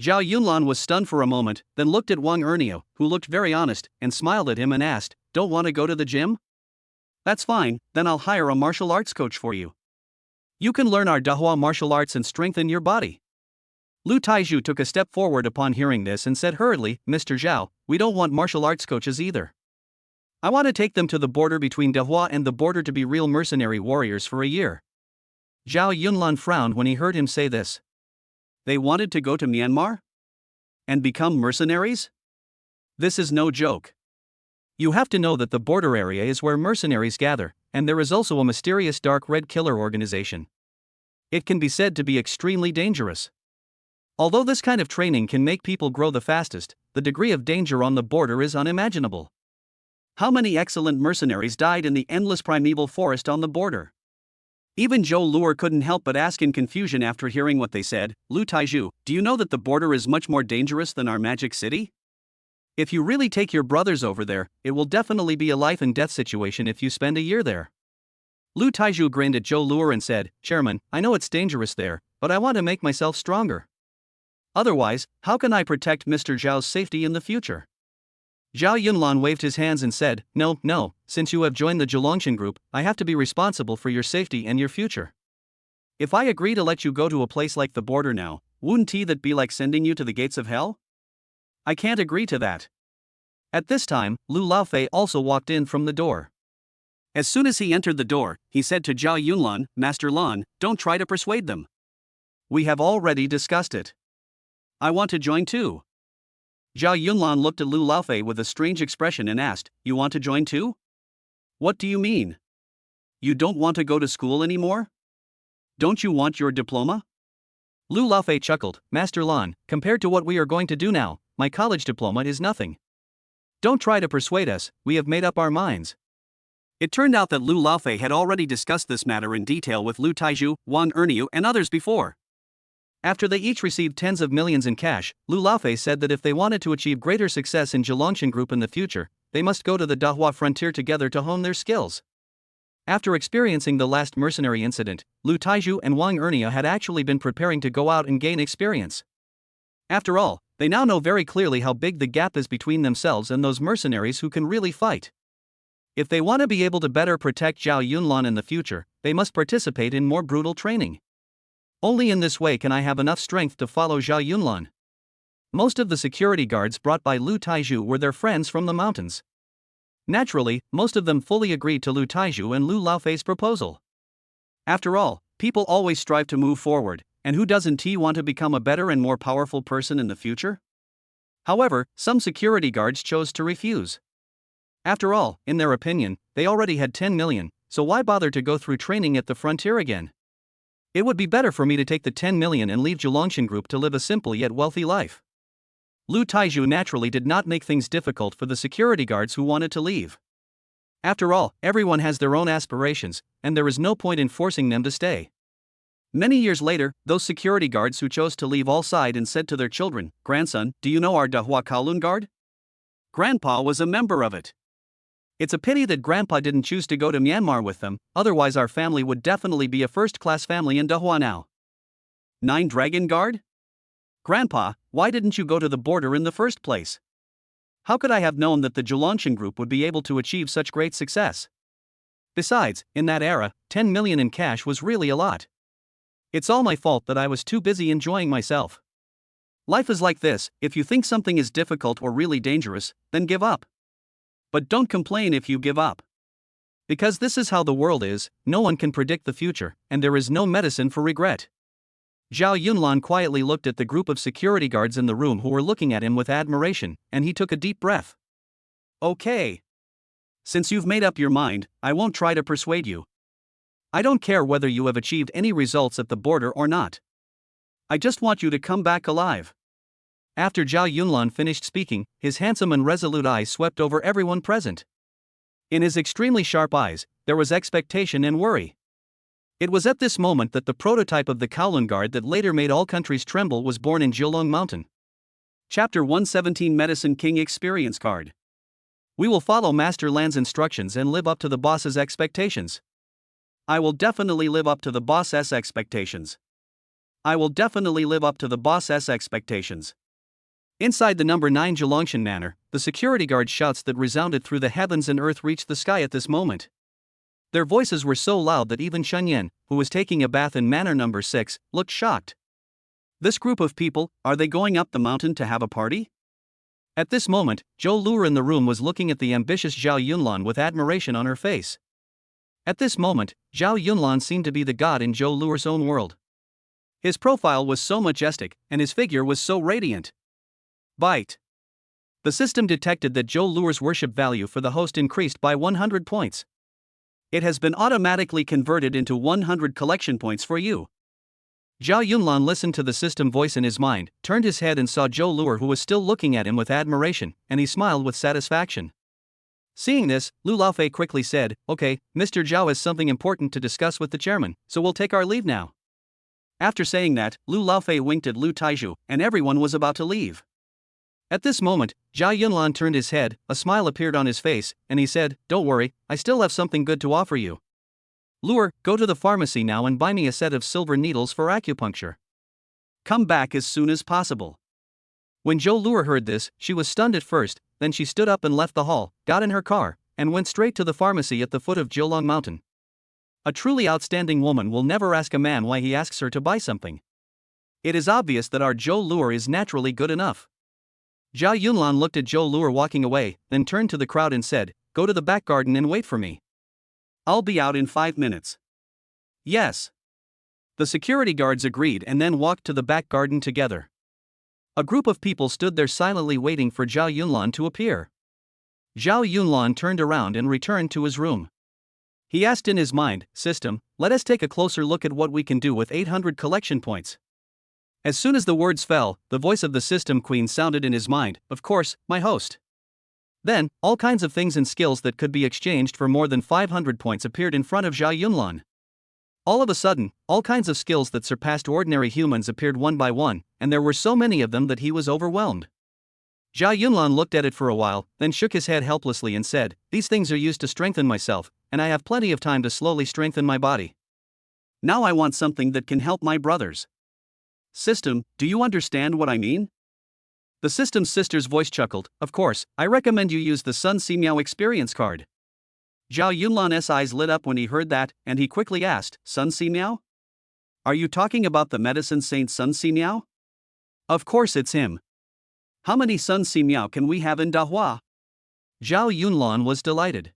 Speaker 1: Zhao Yunlan was stunned for a moment, then looked at Wang Ernia, who looked very honest, and smiled at him and asked, Don't want to go to the gym? That's fine, then I'll hire a martial arts coach for you. You can learn our Dahua martial arts and strengthen your body. Lu Taizhu took a step forward upon hearing this and said hurriedly, Mr. Zhao, we don't want martial arts coaches either. I want to take them to the border between Dahua and the border to be real mercenary warriors for a year. Zhao Yunlan frowned when he heard him say this. They wanted to go to Myanmar? And become mercenaries? This is no joke. You have to know that the border area is where mercenaries gather, and there is also a mysterious dark red killer organization. It can be said to be extremely dangerous. Although this kind of training can make people grow the fastest, the degree of danger on the border is unimaginable. How many excellent mercenaries died in the endless primeval forest on the border? Even Zhou Luo couldn't help but ask in confusion after hearing what they said, Lu Taizhu, do you know that the border is much more dangerous than our magic city? If you really take your brothers over there, it will definitely be a life and death situation if you spend a year there. Lu Taizhu grinned at Zhou Luo and said, Chairman, I know it's dangerous there, but I want to make myself stronger. Otherwise, how can I protect Mr. Zhao's safety in the future? Zhao Yunlan waved his hands and said, No, since you have joined the Zhulongshan group, I have to be responsible for your safety and your future. If I agree to let you go to a place like the border now, wouldn't that be like sending you to the gates of hell? I can't agree to that. At this time, Lu Laofei also walked in from the door. As soon as he entered the door, he said to Zhao Yunlan, Master Lan, don't try to persuade them. We have already discussed it. I want to join too. Zhao Yunlan looked at Lu Laofei with a strange expression and asked, You want to join too? What do you mean? You don't want to go to school anymore? Don't you want your diploma? Lu Laofei chuckled, Master Lan, compared to what we are going to do now, my college diploma is nothing. Don't try to persuade us, we have made up our minds. It turned out that Lu Laofei had already discussed this matter in detail with Lu Taizhu, Wang Erniu and others before. After they each received tens of millions in cash, Lu Laofei said that if they wanted to achieve greater success in Zhilongshan Group in the future, they must go to the Dahua frontier together to hone their skills. After experiencing the last mercenary incident, Lu Taizhu and Wang Erniu had actually been preparing to go out and gain experience. After all, they now know very clearly how big the gap is between themselves and those mercenaries who can really fight. If they want to be able to better protect Zhao Yunlan in the future, they must participate in more brutal training. Only in this way can I have enough strength to follow Zhao Yunlan. Most of the security guards brought by Lu Taizhu were their friends from the mountains. Naturally, most of them fully agreed to Lu Taizhu and Lu Laofei's proposal. After all, people always strive to move forward, and who doesn't want to become a better and more powerful person in the future? However, some security guards chose to refuse. After all, in their opinion, they already had 10 million, so why bother to go through training at the frontier again? It would be better for me to take the 10 million and leave Zhilongshan Group to live a simple yet wealthy life. Lu Taizhu naturally did not make things difficult for the security guards who wanted to leave. After all, everyone has their own aspirations, and there is no point in forcing them to stay. Many years later, those security guards who chose to leave all sighed and said to their children, "Grandson, do you know our Dahua Kowloon Guard? Grandpa was a member of it. It's a pity that Grandpa didn't choose to go to Myanmar with them, otherwise our family would definitely be a first-class family in Dahua now." 9 Dragon Guard? Grandpa, why didn't you go to the border in the first place? How could I have known that the Zhilongshan Group would be able to achieve such great success? Besides, in that era, 10 million in cash was really a lot. It's all my fault that I was too busy enjoying myself. Life is like this, if you think something is difficult or really dangerous, then give up. But don't complain if you give up. Because this is how the world is, no one can predict the future, and there is no medicine for regret. Zhao Yunlan quietly looked at the group of security guards in the room who were looking at him with admiration, and he took a deep breath. Okay. Since you've made up your mind, I won't try to persuade you. I don't care whether you have achieved any results at the border or not. I just want you to come back alive. After Zhao Yunlan finished speaking, his handsome and resolute eyes swept over everyone present. In his extremely sharp eyes, there was expectation and worry. It was at this moment that the prototype of the Kowloon Guard that later made all countries tremble was born in Jilong Mountain. Chapter 117 Medicine King Experience Card. We will follow Master Lan's instructions and live up to the boss's expectations. I will definitely live up to the boss's expectations. I will definitely live up to the boss's expectations. Inside the number 9 Zhilongshan Manor, the security guard shouts that resounded through the heavens and earth reached the sky at this moment. Their voices were so loud that even Shen Yan, who was taking a bath in Manor number 6, looked shocked. This group of people, are they going up the mountain to have a party? At this moment, Zhou Luer in the room was looking at the ambitious Zhao Yunlan with admiration on her face. At this moment, Zhao Yunlan seemed to be the god in Zhou Luer's own world. His profile was so majestic, and his figure was so radiant. Bite. The system detected that Zhou Luer's worship value for the host increased by 100 points. It has been automatically converted into 100 collection points for you. Zhao Yunlan listened to the system voice in his mind, turned his head and saw Zhou Luer who was still looking at him with admiration, and he smiled with satisfaction. Seeing this, Lu Laofei quickly said, "Okay, Mr. Zhao has something important to discuss with the chairman, so we'll take our leave now." After saying that, Lu Laofei winked at Lu Taizhu, and everyone was about to leave. At this moment, Zhao Yunlan turned his head, a smile appeared on his face, and he said, "Don't worry, I still have something good to offer you. Luer, go to the pharmacy now and buy me a set of silver needles for acupuncture. Come back as soon as possible." When Zhou Luer heard this, she was stunned at first, then she stood up and left the hall, got in her car, and went straight to the pharmacy at the foot of Jilong Mountain. A truly outstanding woman will never ask a man why he asks her to buy something. It is obvious that our Zhou Luer is naturally good enough. Zhao Yunlan looked at Zhou Luer walking away, then turned to the crowd and said, "Go to the back garden and wait for me. I'll be out in 5 minutes." Yes. The security guards agreed and then walked to the back garden together. A group of people stood there silently waiting for Zhao Yunlan to appear. Zhao Yunlan turned around and returned to his room. He asked in his mind, "System, let us take a closer look at what we can do with 800 collection points." As soon as the words fell, the voice of the system queen sounded in his mind, "Of course, my host." Then, all kinds of things and skills that could be exchanged for more than 500 points appeared in front of Zhao Yunlan. All of a sudden, all kinds of skills that surpassed ordinary humans appeared one by one, and there were so many of them that he was overwhelmed. Zhao Yunlan looked at it for a while, then shook his head helplessly and said, "These things are used to strengthen myself, and I have plenty of time to slowly strengthen my body. Now I want something that can help my brothers." System, do you understand what I mean? The system's sister's voice chuckled, "Of course, I recommend you use the Sun Simiao experience card." Zhao Yunlan's eyes lit up when he heard that, and he quickly asked, "Sun Simiao? Are you talking about the medicine saint Sun Simiao?" Of course it's him. How many Sun Simiao can we have in Dahua? Zhao Yunlan was delighted.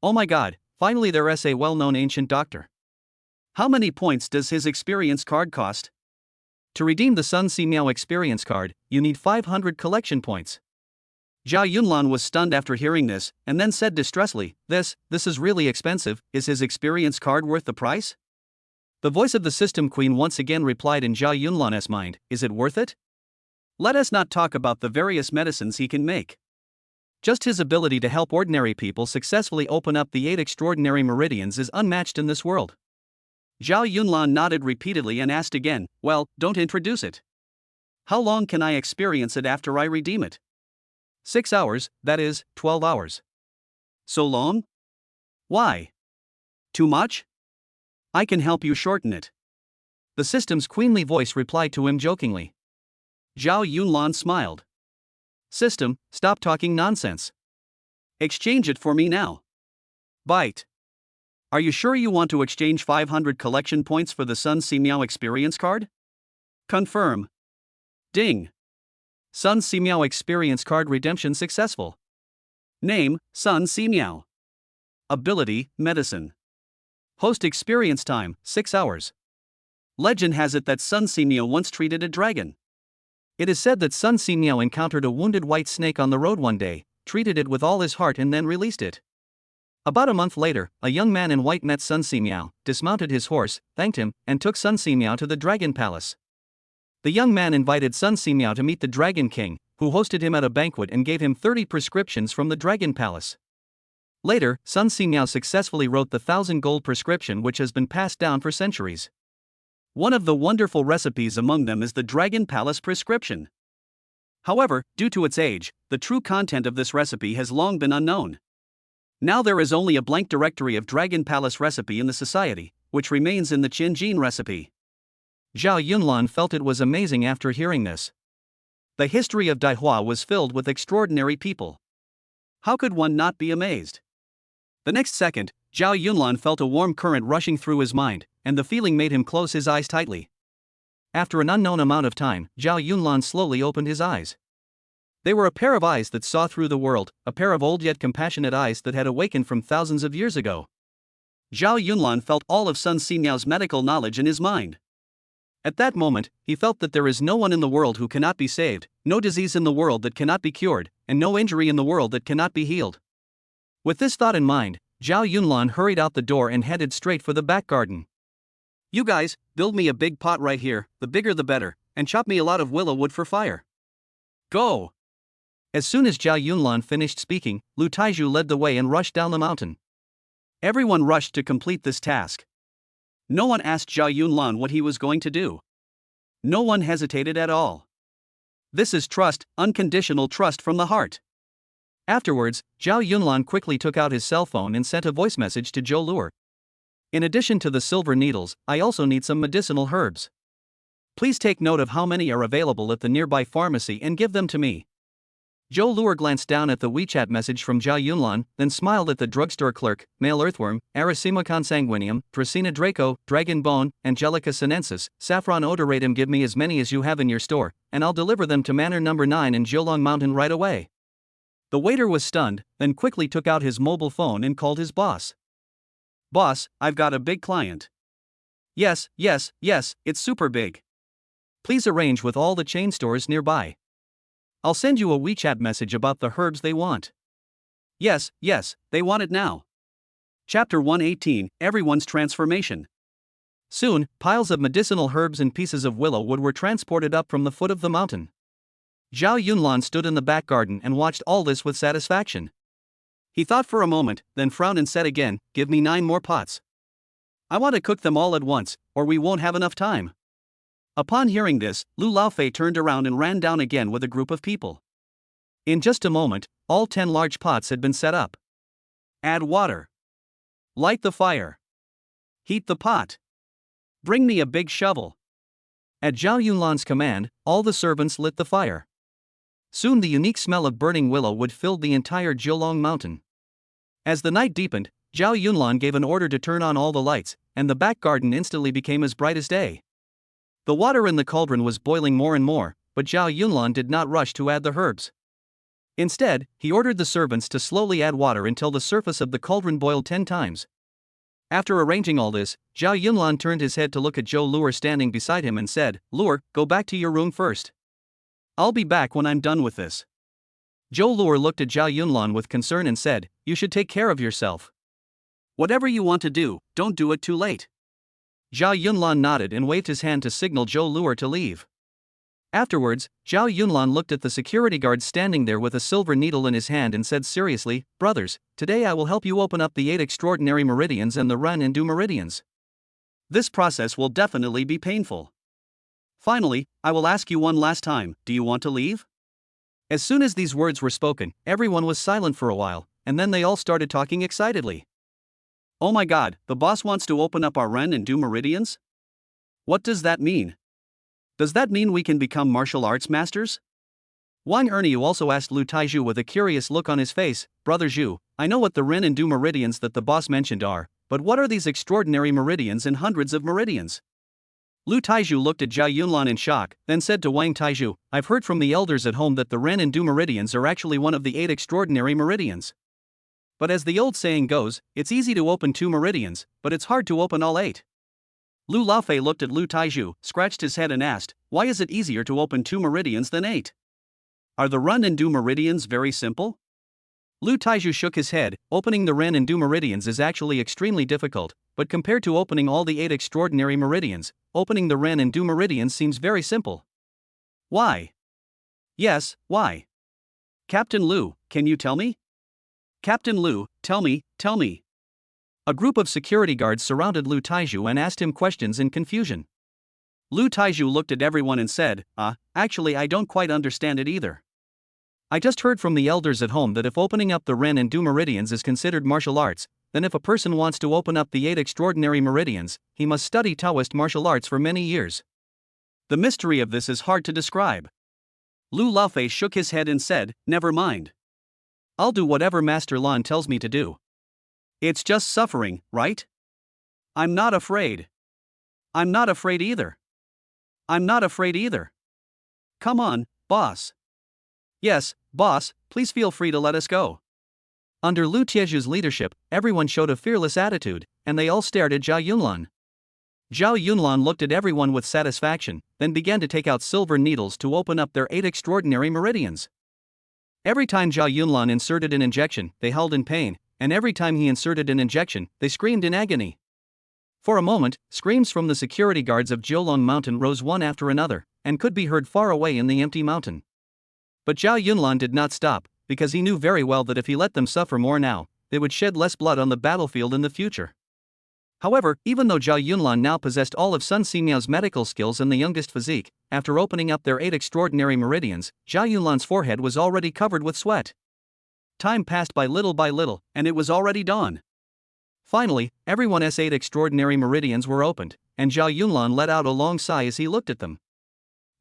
Speaker 1: Oh my god, finally there's a well-known ancient doctor. How many points does his experience card cost? To redeem the Sun Simiao experience card, you need 500 collection points. Zhao Yunlan was stunned after hearing this, and then said distressfully, This is really expensive. Is his experience card worth the price?" The voice of the system queen once again replied in Zhao Yunlan's mind, "Is it worth it? Let us not talk about the various medicines he can make. Just his ability to help ordinary people successfully open up the 8 extraordinary meridians is unmatched in this world." Zhao Yunlan nodded repeatedly and asked again, "Well, don't introduce it. How long can I experience it after I redeem it?" 6 hours, that is, 12 hours. So long? Why? Too much? I can help you shorten it. The system's queenly voice replied to him jokingly. Zhao Yunlan smiled. "System, stop talking nonsense. Exchange it for me now. Bite. Are you sure you want to exchange 500 collection points for the Sun Simiao experience card? Confirm. Ding. Sun Simiao experience card redemption successful. Name, Sun Simiao. Ability, medicine. Host experience time, 6 hours. Legend has it that Sun Simiao once treated a dragon. It is said that Sun Simiao encountered a wounded white snake on the road one day, treated it with all his heart and then released it. About a month later, a young man in white met Sun Simiao, dismounted his horse, thanked him, and took Sun Simiao to the Dragon Palace. The young man invited Sun Simiao to meet the Dragon King, who hosted him at a banquet and gave him 30 prescriptions from the Dragon Palace. Later, Sun Simiao successfully wrote the 1,000 gold prescription which has been passed down for centuries. One of the wonderful recipes among them is the Dragon Palace prescription. However, due to its age, the true content of this recipe has long been unknown. Now there is only a blank directory of Dragon Palace recipe in the society, which remains in the Qinjin recipe. Zhao Yunlan felt it was amazing after hearing this. The history of Daihua was filled with extraordinary people. How could one not be amazed? The next second, Zhao Yunlan felt a warm current rushing through his mind, and the feeling made him close his eyes tightly. After an unknown amount of time, Zhao Yunlan slowly opened his eyes. They were a pair of eyes that saw through the world, a pair of old yet compassionate eyes that had awakened from thousands of years ago. Zhao Yunlan felt all of Sun Simiao's medical knowledge in his mind. At that moment, he felt that there is no one in the world who cannot be saved, no disease in the world that cannot be cured, and no injury in the world that cannot be healed. With this thought in mind, Zhao Yunlan hurried out the door and headed straight for the back garden. "You guys, build me a big pot right here, the bigger the better, and chop me a lot of willow wood for fire. Go!" As soon as Zhao Yunlan finished speaking, Lu Taizhu led the way and rushed down the mountain. Everyone rushed to complete this task. No one asked Zhao Yunlan what he was going to do. No one hesitated at all. This is trust, unconditional trust from the heart. Afterwards, Zhao Yunlan quickly took out his cell phone and sent a voice message to Zhou Luer. "In addition to the silver needles, I also need some medicinal herbs. Please take note of how many are available at the nearby pharmacy and give them to me." Zhou Luer glanced down at the WeChat message from Zhao Yunlan, then smiled at the drugstore clerk, male earthworm, Aracima consanguineum, Dracena draco, dragon bone, Angelica sinensis, saffron odoratum. Give me as many as you have in your store, and I'll deliver them to Manor number 9 in Jiulong Mountain right away. The waiter was stunned, then quickly took out his mobile phone and called his boss. "Boss, I've got a big client." Yes, it's super big. Please arrange with all the chain stores nearby. I'll send you a WeChat message about the herbs they want." Yes, they want it now. Chapter 118, Everyone's Transformation. Soon, piles of medicinal herbs and pieces of willow wood were transported up from the foot of the mountain. Zhao Yunlan stood in the back garden and watched all this with satisfaction. He thought for a moment, then frowned and said again, "Give me 9 more pots. I want to cook them all at once, or we won't have enough time." Upon hearing this, Lu Laofei turned around and ran down again with a group of people. In just a moment, all 10 large pots had been set up. Add water. Light the fire. Heat the pot. Bring me a big shovel. At Zhao Yunlan's command, all the servants lit the fire. Soon the unique smell of burning willow wood filled the entire Jiulong mountain. As the night deepened, Zhao Yunlan gave an order to turn on all the lights, and the back garden instantly became as bright as day. The water in the cauldron was boiling more and more, but Zhao Yunlan did not rush to add the herbs. Instead, he ordered the servants to slowly add water until the surface of the cauldron boiled 10 times. After arranging all this, Zhao Yunlan turned his head to look at Zhou Luer standing beside him and said, "Luer, go back to your room first. I'll be back when I'm done with this." Zhou Luer looked at Zhao Yunlan with concern and said, "You should take care of yourself. Whatever you want to do, don't do it too late." Zhao Yunlan nodded and waved his hand to signal Zhou Luer to leave. Afterwards, Zhao Yunlan looked at the security guard standing there with a silver needle in his hand and said seriously, "Brothers, today I will help you open up the 8 extraordinary meridians and the Ren and Du meridians. This process will definitely be painful. Finally, I will ask you one last time, do you want to leave?" As soon as these words were spoken, everyone was silent for a while, and then they all started talking excitedly. "Oh my god, the boss wants to open up our Ren and Du meridians? What does that mean? Does that mean we can become martial arts masters?" Wang Erniu also asked Lu Taizhu with a curious look on his face, "Brother Zhu, I know what the Ren and Du meridians that the boss mentioned are, but what are these extraordinary meridians and hundreds of meridians?" Lu Taizhu looked at Zhao Yunlan in shock, then said to Wang Taizhu, "I've heard from the elders at home that the Ren and Du meridians are actually one of the 8 extraordinary meridians. But as the old saying goes, it's easy to open 2 meridians, but it's hard to open all 8. Lu Laofei looked at Lu Taizhu, scratched his head and asked, "Why is it easier to open 2 meridians than 8? Are the Ren and Du meridians very simple?" Lu Taizhu shook his head. Opening the Ren and Du meridians is actually extremely difficult, but compared to opening all the 8 extraordinary meridians, opening the Ren and Du meridians seems very simple. Why? Yes, why? Captain Lu, can you tell me? Captain Lu, tell me. A group of security guards surrounded Lu Taizhu and asked him questions in confusion. Lu Taizhu looked at everyone and said, Actually I don't quite understand it either. I just heard from the elders at home that if opening up the Ren and Du meridians is considered martial arts, then if a person wants to open up the 8 extraordinary meridians, he must study Taoist martial arts for many years. The mystery of this is hard to describe." Lu Laofei shook his head and said, "Never mind. I'll do whatever Master Lan tells me to do. It's just suffering, right? I'm not afraid. I'm not afraid either. I'm not afraid either. Come on, boss." "Yes, boss, please feel free to let us go." Under Lu Tiezhu's leadership, everyone showed a fearless attitude, and they all stared at Zhao Yunlan. Zhao Yunlan looked at everyone with satisfaction, then began to take out silver needles to open up their 8 extraordinary meridians. Every time Zhao Yunlan inserted an injection, they howled in pain, and every time he inserted an injection, they screamed in agony. For a moment, screams from the security guards of Jiulong Mountain rose one after another, and could be heard far away in the empty mountain. But Zhao Yunlan did not stop, because he knew very well that if he let them suffer more now, they would shed less blood on the battlefield in the future. However, even though Zhao Yunlan now possessed all of Sun Simiao's medical skills and the youngest physique, after opening up their 8 extraordinary meridians, Zhao Yunlan's forehead was already covered with sweat. Time passed by little, and it was already dawn. Finally, everyone's 8 extraordinary meridians were opened, and Zhao Yunlan let out a long sigh as he looked at them.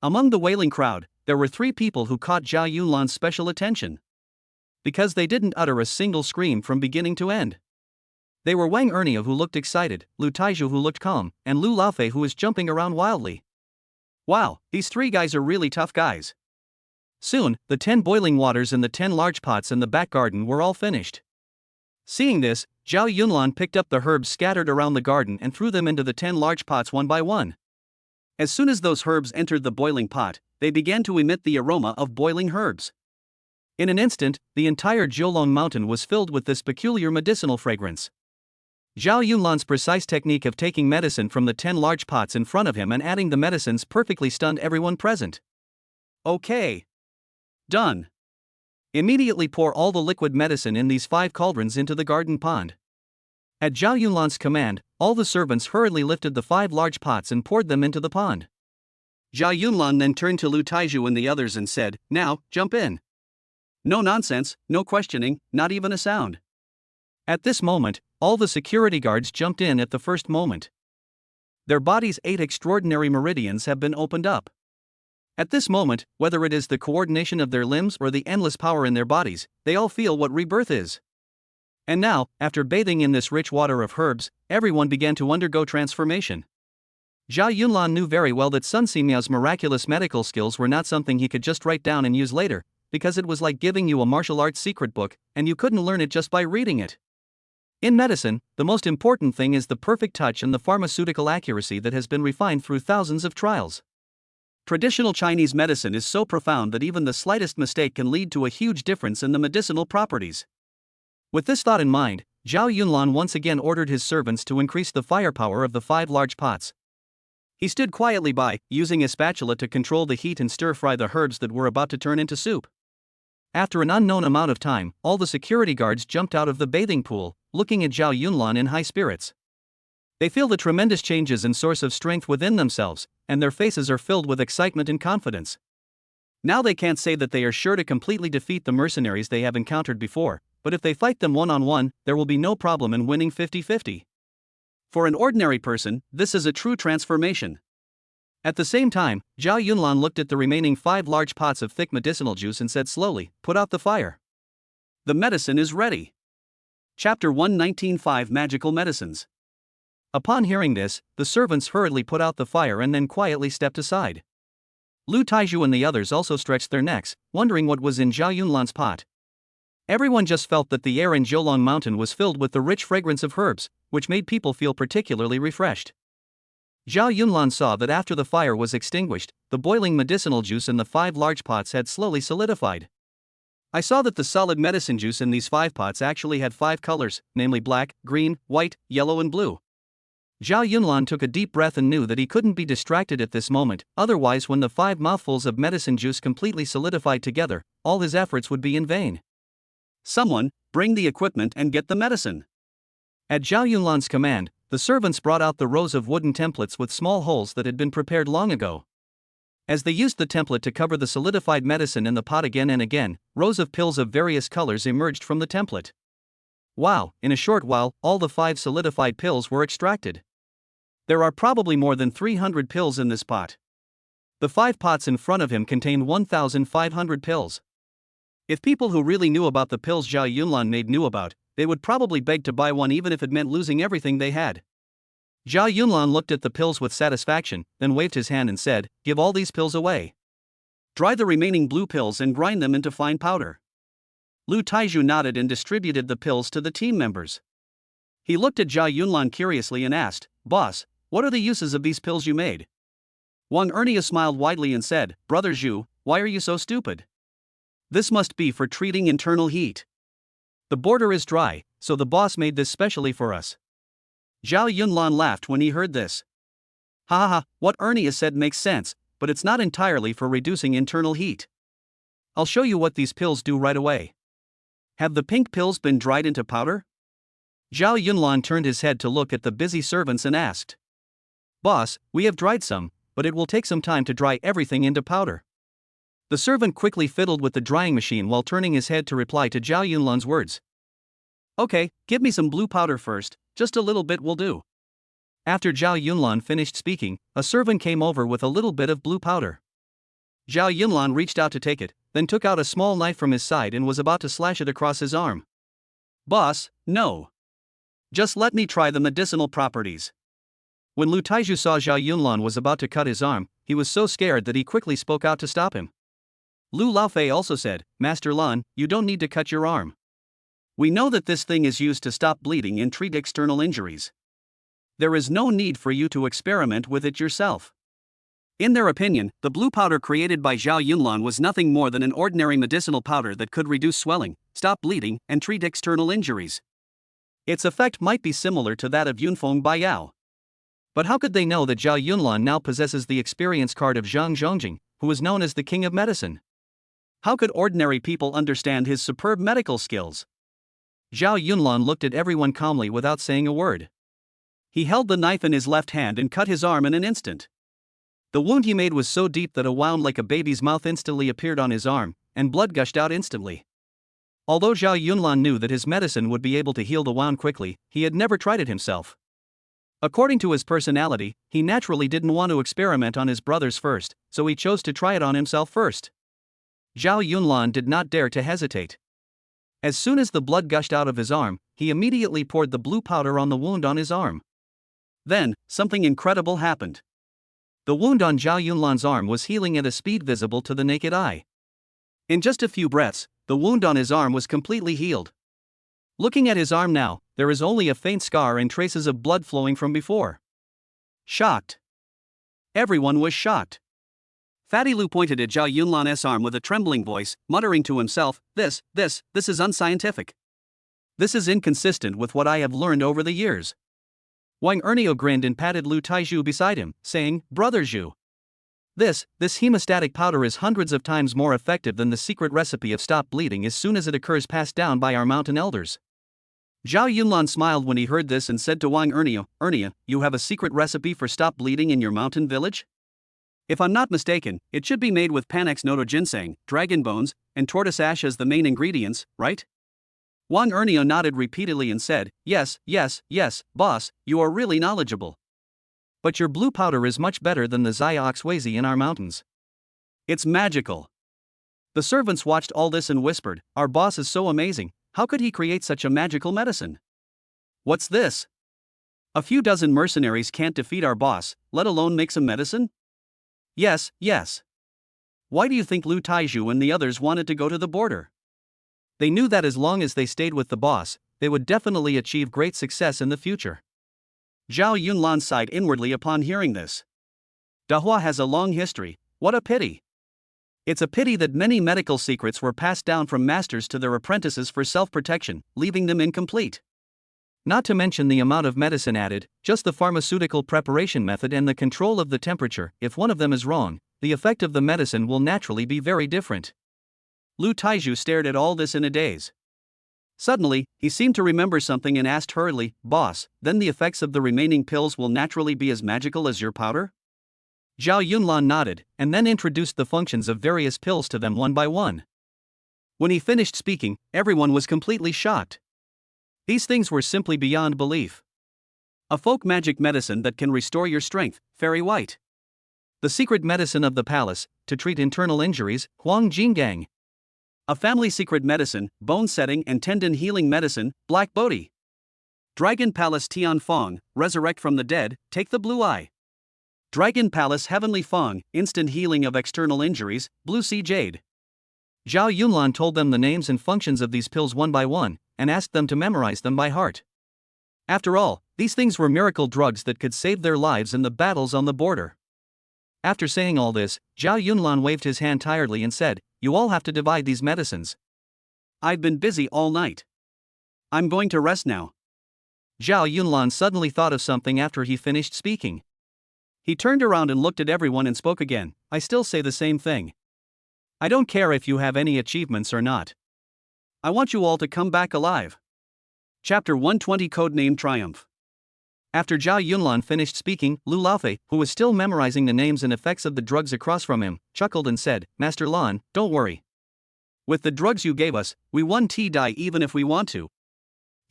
Speaker 1: Among the wailing crowd, there were 3 people who caught Zhao Yunlan's special attention. Because they didn't utter a single scream from beginning to end. They were Wang Erniu, who looked excited, Lu Taizhu, who looked calm, and Lu Laofei, who was jumping around wildly. Wow, these 3 guys are really tough guys. Soon, the 10 boiling waters in the 10 large pots in the back garden were all finished. Seeing this, Zhao Yunlan picked up the herbs scattered around the garden and threw them into the 10 large pots one by one. As soon as those herbs entered the boiling pot, they began to emit the aroma of boiling herbs. In an instant, the entire Jiulong mountain was filled with this peculiar medicinal fragrance. Zhao Yunlan's precise technique of taking medicine from the 10 large pots in front of him and adding the medicines perfectly stunned everyone present. Okay. Done. Immediately pour all the liquid medicine in these 5 cauldrons into the garden pond. At Zhao Yunlan's command, all the servants hurriedly lifted the 5 large pots and poured them into the pond. Zhao Yunlan then turned to Lu Taizhu and the others and said, "Now, jump in. No nonsense, no questioning, not even a sound." At this moment, all the security guards jumped in at the first moment. Their bodies' 8 extraordinary meridians have been opened up. At this moment, whether it is the coordination of their limbs or the endless power in their bodies, they all feel what rebirth is. And now, after bathing in this rich water of herbs, everyone began to undergo transformation. Zhao Yunlan knew very well that Sun Simiao's miraculous medical skills were not something he could just write down and use later, because it was like giving you a martial arts secret book, and you couldn't learn it just by reading it. In medicine, the most important thing is the perfect touch and the pharmaceutical accuracy that has been refined through thousands of trials. Traditional Chinese medicine is so profound that even the slightest mistake can lead to a huge difference in the medicinal properties. With this thought in mind, Zhao Yunlan once again ordered his servants to increase the firepower of the 5 large pots. He stood quietly by, using a spatula to control the heat and stir-fry the herbs that were about to turn into soup. After an unknown amount of time, all the security guards jumped out of the bathing pool, looking at Zhao Yunlan in high spirits. They feel the tremendous changes and source of strength within themselves, and their faces are filled with excitement and confidence. Now they can't say that they are sure to completely defeat the mercenaries they have encountered before, but if they fight them one-on-one, there will be no problem in winning 50-50. For an ordinary person, this is a true transformation. At the same time, Zhao Yunlan looked at the remaining 5 large pots of thick medicinal juice and said slowly, "Put out the fire. The medicine is ready." Chapter 119:5 Magical Medicines. Upon hearing this, the servants hurriedly put out the fire and then quietly stepped aside. Lu Taizhu and the others also stretched their necks, wondering what was in Zhao Yunlan's pot. Everyone just felt that the air in Zhoulong Mountain was filled with the rich fragrance of herbs, which made people feel particularly refreshed. Zhao Yunlan saw that after the fire was extinguished, the boiling medicinal juice in the 5 large pots had slowly solidified. I saw that the solid medicine juice in these 5 pots actually had 5 colors, namely black, green, white, yellow and blue. Zhao Yunlan took a deep breath and knew that he couldn't be distracted at this moment, otherwise when the 5 mouthfuls of medicine juice completely solidified together, all his efforts would be in vain. "Someone, bring the equipment and get the medicine." At Zhao Yunlan's command, the servants brought out the rows of wooden templates with small holes that had been prepared long ago. As they used the template to cover the solidified medicine in the pot again and again, rows of pills of various colors emerged from the template. Wow, in a short while, all the 5 solidified pills were extracted. There are probably more than 300 pills in this pot. The 5 pots in front of him contained 1,500 pills. If people who really knew about the pills Zhao Yunlan made knew about, they would probably beg to buy one even if it meant losing everything they had. Zhao Yunlan looked at the pills with satisfaction, then waved his hand and said, "Give all these pills away. Dry the remaining blue pills and grind them into fine powder." Lu Taizhu nodded and distributed the pills to the team members. He looked at Zhao Yunlan curiously and asked, "Boss, what are the uses of these pills you made?" Wang Ernia smiled widely and said, "Brother Zhu, why are you so stupid? This must be for treating internal heat. The border is dry, so the boss made this specially for us." Zhao Yunlan laughed when he heard this. "Ha ha ha, what Ernia said makes sense, but it's not entirely for reducing internal heat. I'll show you what these pills do right away. Have the pink pills been dried into powder?" Zhao Yunlan turned his head to look at the busy servants and asked. "Boss, we have dried some, but it will take some time to dry everything into powder." The servant quickly fiddled with the drying machine while turning his head to reply to Zhao Yunlan's words. "Okay, give me some blue powder first, just a little bit will do." After Zhao Yunlan finished speaking, a servant came over with a little bit of blue powder. Zhao Yunlan reached out to take it, then took out a small knife from his side and was about to slash it across his arm. "Boss, no. Just let me try the medicinal properties." When Lu Taizhu saw Zhao Yunlan was about to cut his arm, he was so scared that he quickly spoke out to stop him. Lu Laofei also said, "Master Lan, you don't need to cut your arm. We know that this thing is used to stop bleeding and treat external injuries. There is no need for you to experiment with it yourself." In their opinion, the blue powder created by Zhao Yunlan was nothing more than an ordinary medicinal powder that could reduce swelling, stop bleeding, and treat external injuries. Its effect might be similar to that of Yunfeng Baiyao. But how could they know that Zhao Yunlan now possesses the experience card of Zhang Zhongjing, who is known as the King of Medicine? How could ordinary people understand his superb medical skills? Zhao Yunlan looked at everyone calmly without saying a word. He held the knife in his left hand and cut his arm in an instant. The wound he made was so deep that a wound like a baby's mouth instantly appeared on his arm, and blood gushed out instantly. Although Zhao Yunlan knew that his medicine would be able to heal the wound quickly, he had never tried it himself. According to his personality, he naturally didn't want to experiment on his brothers first, so he chose to try it on himself first. Zhao Yunlan did not dare to hesitate. As soon as the blood gushed out of his arm, he immediately poured the blue powder on the wound on his arm. Then, something incredible happened. The wound on Zhao Yunlan's arm was healing at a speed visible to the naked eye. In just a few breaths, the wound on his arm was completely healed. Looking at his arm now, there is only a faint scar and traces of blood flowing from before. Shocked. Everyone was shocked. Fatty Lu pointed at Zhao Yunlan's arm with a trembling voice, muttering to himself, This is unscientific. This is inconsistent with what I have learned over the years. Wang Ernio grinned and patted Lu Taizhu beside him, saying, Brother Zhu. This hemostatic powder is hundreds of times more effective than the secret recipe of stop bleeding as soon as it occurs passed down by our mountain elders. Zhao Yunlan smiled when he heard this and said to Wang Ernio, you have a secret recipe for stop bleeding in your mountain village? If I'm not mistaken, it should be made with Panax noto ginseng, dragon bones, and tortoise ash as the main ingredients, right? Wang Ernio nodded repeatedly and said, Yes, boss, you are really knowledgeable. But your blue powder is much better than the Xioxwazi in our mountains. It's magical. The servants watched all this and whispered, Our boss is so amazing, how could he create such a magical medicine? What's this? A few dozen mercenaries can't defeat our boss, let alone make some medicine? Yes. Why do you think Lu Taizhu and the others wanted to go to the border? They knew that as long as they stayed with the boss, they would definitely achieve great success in the future. Zhao Yunlan sighed inwardly upon hearing this. Dahua has a long history, what a pity. It's a pity that many medical secrets were passed down from masters to their apprentices for self-protection, leaving them incomplete. Not to mention the amount of medicine added, just the pharmaceutical preparation method and the control of the temperature. If one of them is wrong, the effect of the medicine will naturally be very different. Lu Taizhu stared at all this in a daze. Suddenly, he seemed to remember something and asked hurriedly, Boss, then the effects of the remaining pills will naturally be as magical as your powder? Zhao Yunlan nodded, and then introduced the functions of various pills to them one by one. When he finished speaking, everyone was completely shocked. These things were simply beyond belief. A folk magic medicine that can restore your strength, fairy white. The secret medicine of the palace, to treat internal injuries, Huang Jinggang. A family secret medicine, bone setting and tendon healing medicine, Black Bodhi. Dragon Palace Tian Fong, resurrect from the dead, take the blue eye. Dragon Palace Heavenly Fong, instant healing of external injuries, Blue Sea Jade. Zhao Yunlan told them the names and functions of these pills one by one, and asked them to memorize them by heart. After all, these things were miracle drugs that could save their lives in the battles on the border. After saying all this, Zhao Yunlan waved his hand tiredly and said, You all have to divide these medicines. I've been busy all night. I'm going to rest now. Zhao Yunlan suddenly thought of something after he finished speaking. He turned around and looked at everyone and spoke again, I still say the same thing. I don't care if you have any achievements or not. I want you all to come back alive. Chapter 120 Codename Triumph. After Zhao Yunlan finished speaking, Lu Laofei, who was still memorizing the names and effects of the drugs across from him, chuckled and said, Master Lan, don't worry. With the drugs you gave us, we won't die even if we want to.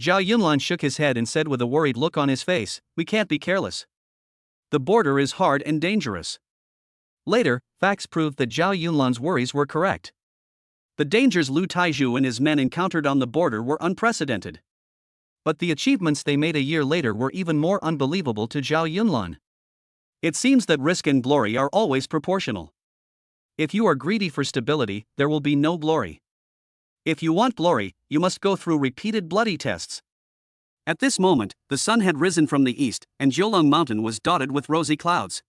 Speaker 1: Zhao Yunlan shook his head and said with a worried look on his face, We can't be careless. The border is hard and dangerous. Later, facts proved that Zhao Yunlan's worries were correct. The dangers Lu Taizhu and his men encountered on the border were unprecedented. But the achievements they made a year later were even more unbelievable to Zhao Yunlan. It seems that risk and glory are always proportional. If you are greedy for stability, there will be no glory. If you want glory, you must go through repeated bloody tests. At this moment, the sun had risen from the east, and Jiulong Mountain was dotted with rosy clouds.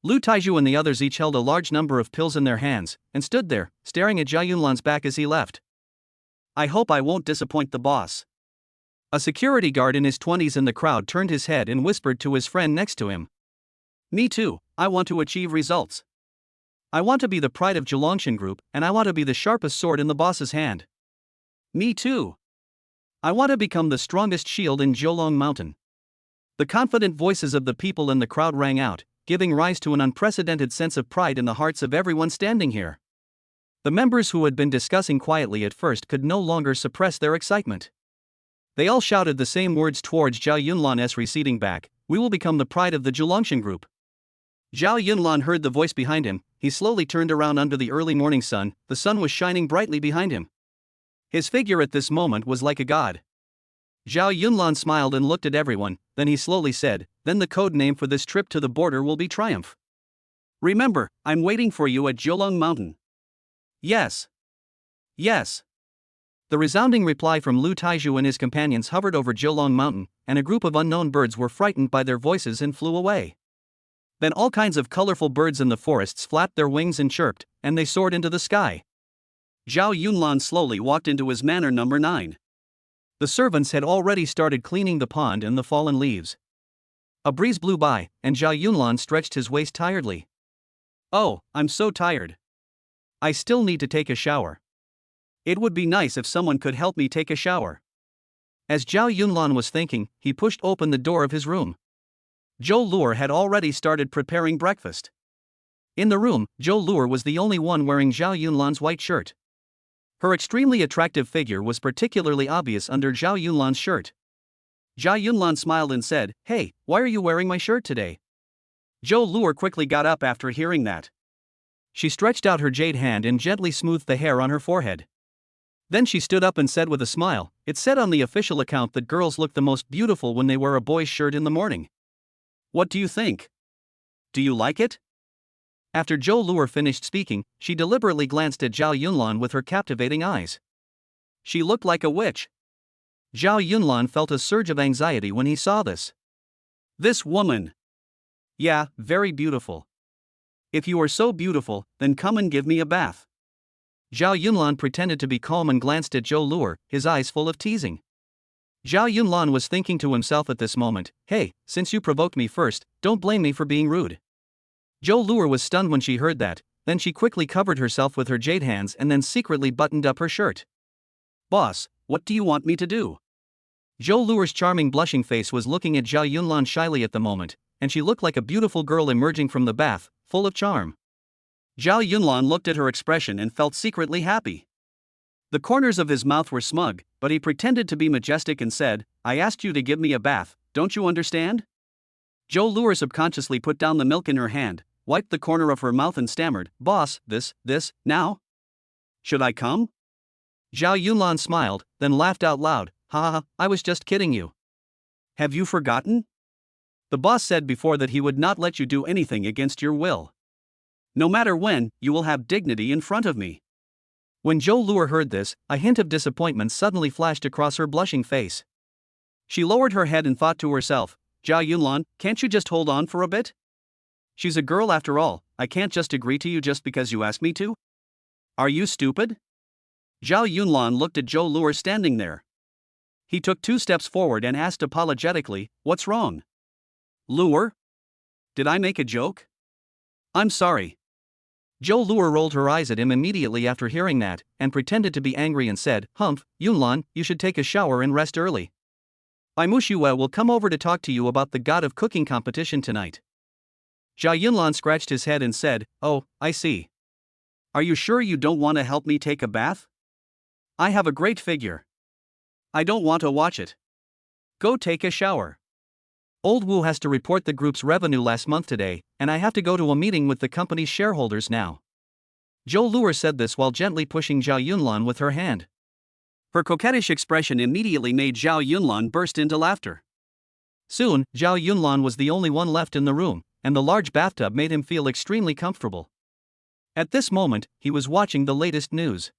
Speaker 1: Lu Taizhu and the others each held a large number of pills in their hands, and stood there, staring at Zhao Yunlan's back as he left. I hope I won't disappoint the boss. A security guard in his 20s in the crowd turned his head and whispered to his friend next to him. Me too, I want to achieve results. I want to be the pride of Jelongshan Group, and I want to be the sharpest sword in the boss's hand. Me too. I want to become the strongest shield in Jolong Mountain. The confident voices of the people in the crowd rang out, giving rise to an unprecedented sense of pride in the hearts of everyone standing here. The members who had been discussing quietly at first could no longer suppress their excitement. They all shouted the same words towards Zhao Yunlan's receding back, "We will become the pride of the Jelongshan Group." Zhao Yunlan heard the voice behind him. He slowly turned around under the early morning sun. The sun was shining brightly behind him. His figure at this moment was like a god. Zhao Yunlan smiled and looked at everyone, then he slowly said, "Then the code name for this trip to the border will be Triumph. Remember, I'm waiting for you at Jolong Mountain." Yes. Yes. The resounding reply from Lu Taiju and his companions hovered over Jolong Mountain, and a group of unknown birds were frightened by their voices and flew away. Then all kinds of colorful birds in the forests flapped their wings and chirped, and they soared into the sky. Zhao Yunlan slowly walked into his manor number 9. The servants had already started cleaning the pond and the fallen leaves. A breeze blew by, and Zhao Yunlan stretched his waist tiredly. "Oh, I'm so tired. I still need to take a shower. It would be nice if someone could help me take a shower." As Zhao Yunlan was thinking, he pushed open the door of his room. Zhou Luer had already started preparing breakfast. In the room, Zhou Luer was the only one wearing Zhao Yunlan's white shirt. Her extremely attractive figure was particularly obvious under Zhao Yunlan's shirt. Zhao Yunlan smiled and said, "Hey, why are you wearing my shirt today?" Zhou Luer quickly got up after hearing that. She stretched out her jade hand and gently smoothed the hair on her forehead. Then she stood up and said with a smile, "It's said on the official account that girls look the most beautiful when they wear a boy's shirt in the morning. What do you think? Do you like it?" After Zhou Luer finished speaking, she deliberately glanced at Zhao Yunlan with her captivating eyes. She looked like a witch. Zhao Yunlan felt a surge of anxiety when he saw this. This woman. Yeah, very beautiful. If you are so beautiful, then come and give me a bath. Zhao Yunlan pretended to be calm and glanced at Zhou Luer, his eyes full of teasing. Zhao Yunlan was thinking to himself at this moment, "Hey, since you provoked me first, don't blame me for being rude." Zhou Luer was stunned when she heard that, then she quickly covered herself with her jade hands and then secretly buttoned up her shirt. "Boss, what do you want me to do?" Zhou Luer's charming blushing face was looking at Zhao Yunlan shyly at the moment, and she looked like a beautiful girl emerging from the bath, full of charm. Zhao Yunlan looked at her expression and felt secretly happy. The corners of his mouth were smug, but he pretended to be majestic and said, "I asked you to give me a bath, don't you understand?" Zhou Luer subconsciously put down the milk in her hand, wiped the corner of her mouth and stammered, "Boss, this, now? Should I come?" Zhao Yunlan smiled, then laughed out loud, "Ha ha, I was just kidding you. Have you forgotten? The boss said before that he would not let you do anything against your will. No matter when, you will have dignity in front of me." When Zhou Luer heard this, a hint of disappointment suddenly flashed across her blushing face. She lowered her head and thought to herself, "Zhao Yunlan, can't you just hold on for a bit? She's a girl after all, I can't just agree to you just because you ask me to. Are you stupid?" Zhao Yunlan looked at Zhou Luer standing there. He took 2 steps forward and asked apologetically, "What's wrong? Luer? Did I make a joke? I'm sorry." Zhou Luer rolled her eyes at him immediately after hearing that, and pretended to be angry and said, "Humph, Yunlan, you should take a shower and rest early. Bai Mushue will come over to talk to you about the God of Cooking competition tonight." Zhao Yunlan scratched his head and said, "Oh, I see. Are you sure you don't want to help me take a bath? I have a great figure. I don't want to watch it. Go take a shower. Old Wu has to report the group's revenue last month today, and I have to go to a meeting with the company's shareholders now." Zhou Luer said this while gently pushing Zhao Yunlan with her hand. Her coquettish expression immediately made Zhao Yunlan burst into laughter. Soon, Zhao Yunlan was the only one left in the room, and the large bathtub made him feel extremely comfortable. At this moment, he was watching the latest news.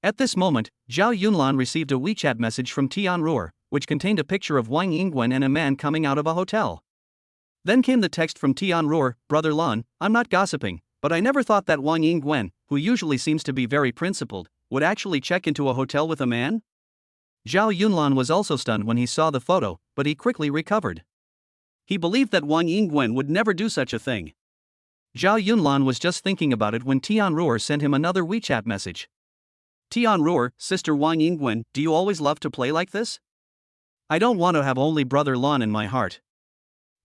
Speaker 1: At this moment, Zhao Yunlan received a WeChat message from Tianruo, which contained a picture of Wang Yingguan and a man coming out of a hotel. Then came the text from Tianruo, "Brother Lan, I'm not gossiping, but I never thought that Wang Yingguan, who usually seems to be very principled, would actually check into a hotel with a man? Zhao Yunlan was also stunned when he saw the photo, but he quickly recovered. He believed that Wang Yingwen would never do such a thing. Zhao Yunlan was just thinking about it when Tianruo sent him another WeChat message. Tianruo, sister Wang Yingwen, do you always love to play like this? I don't want to have only brother Lan in my heart.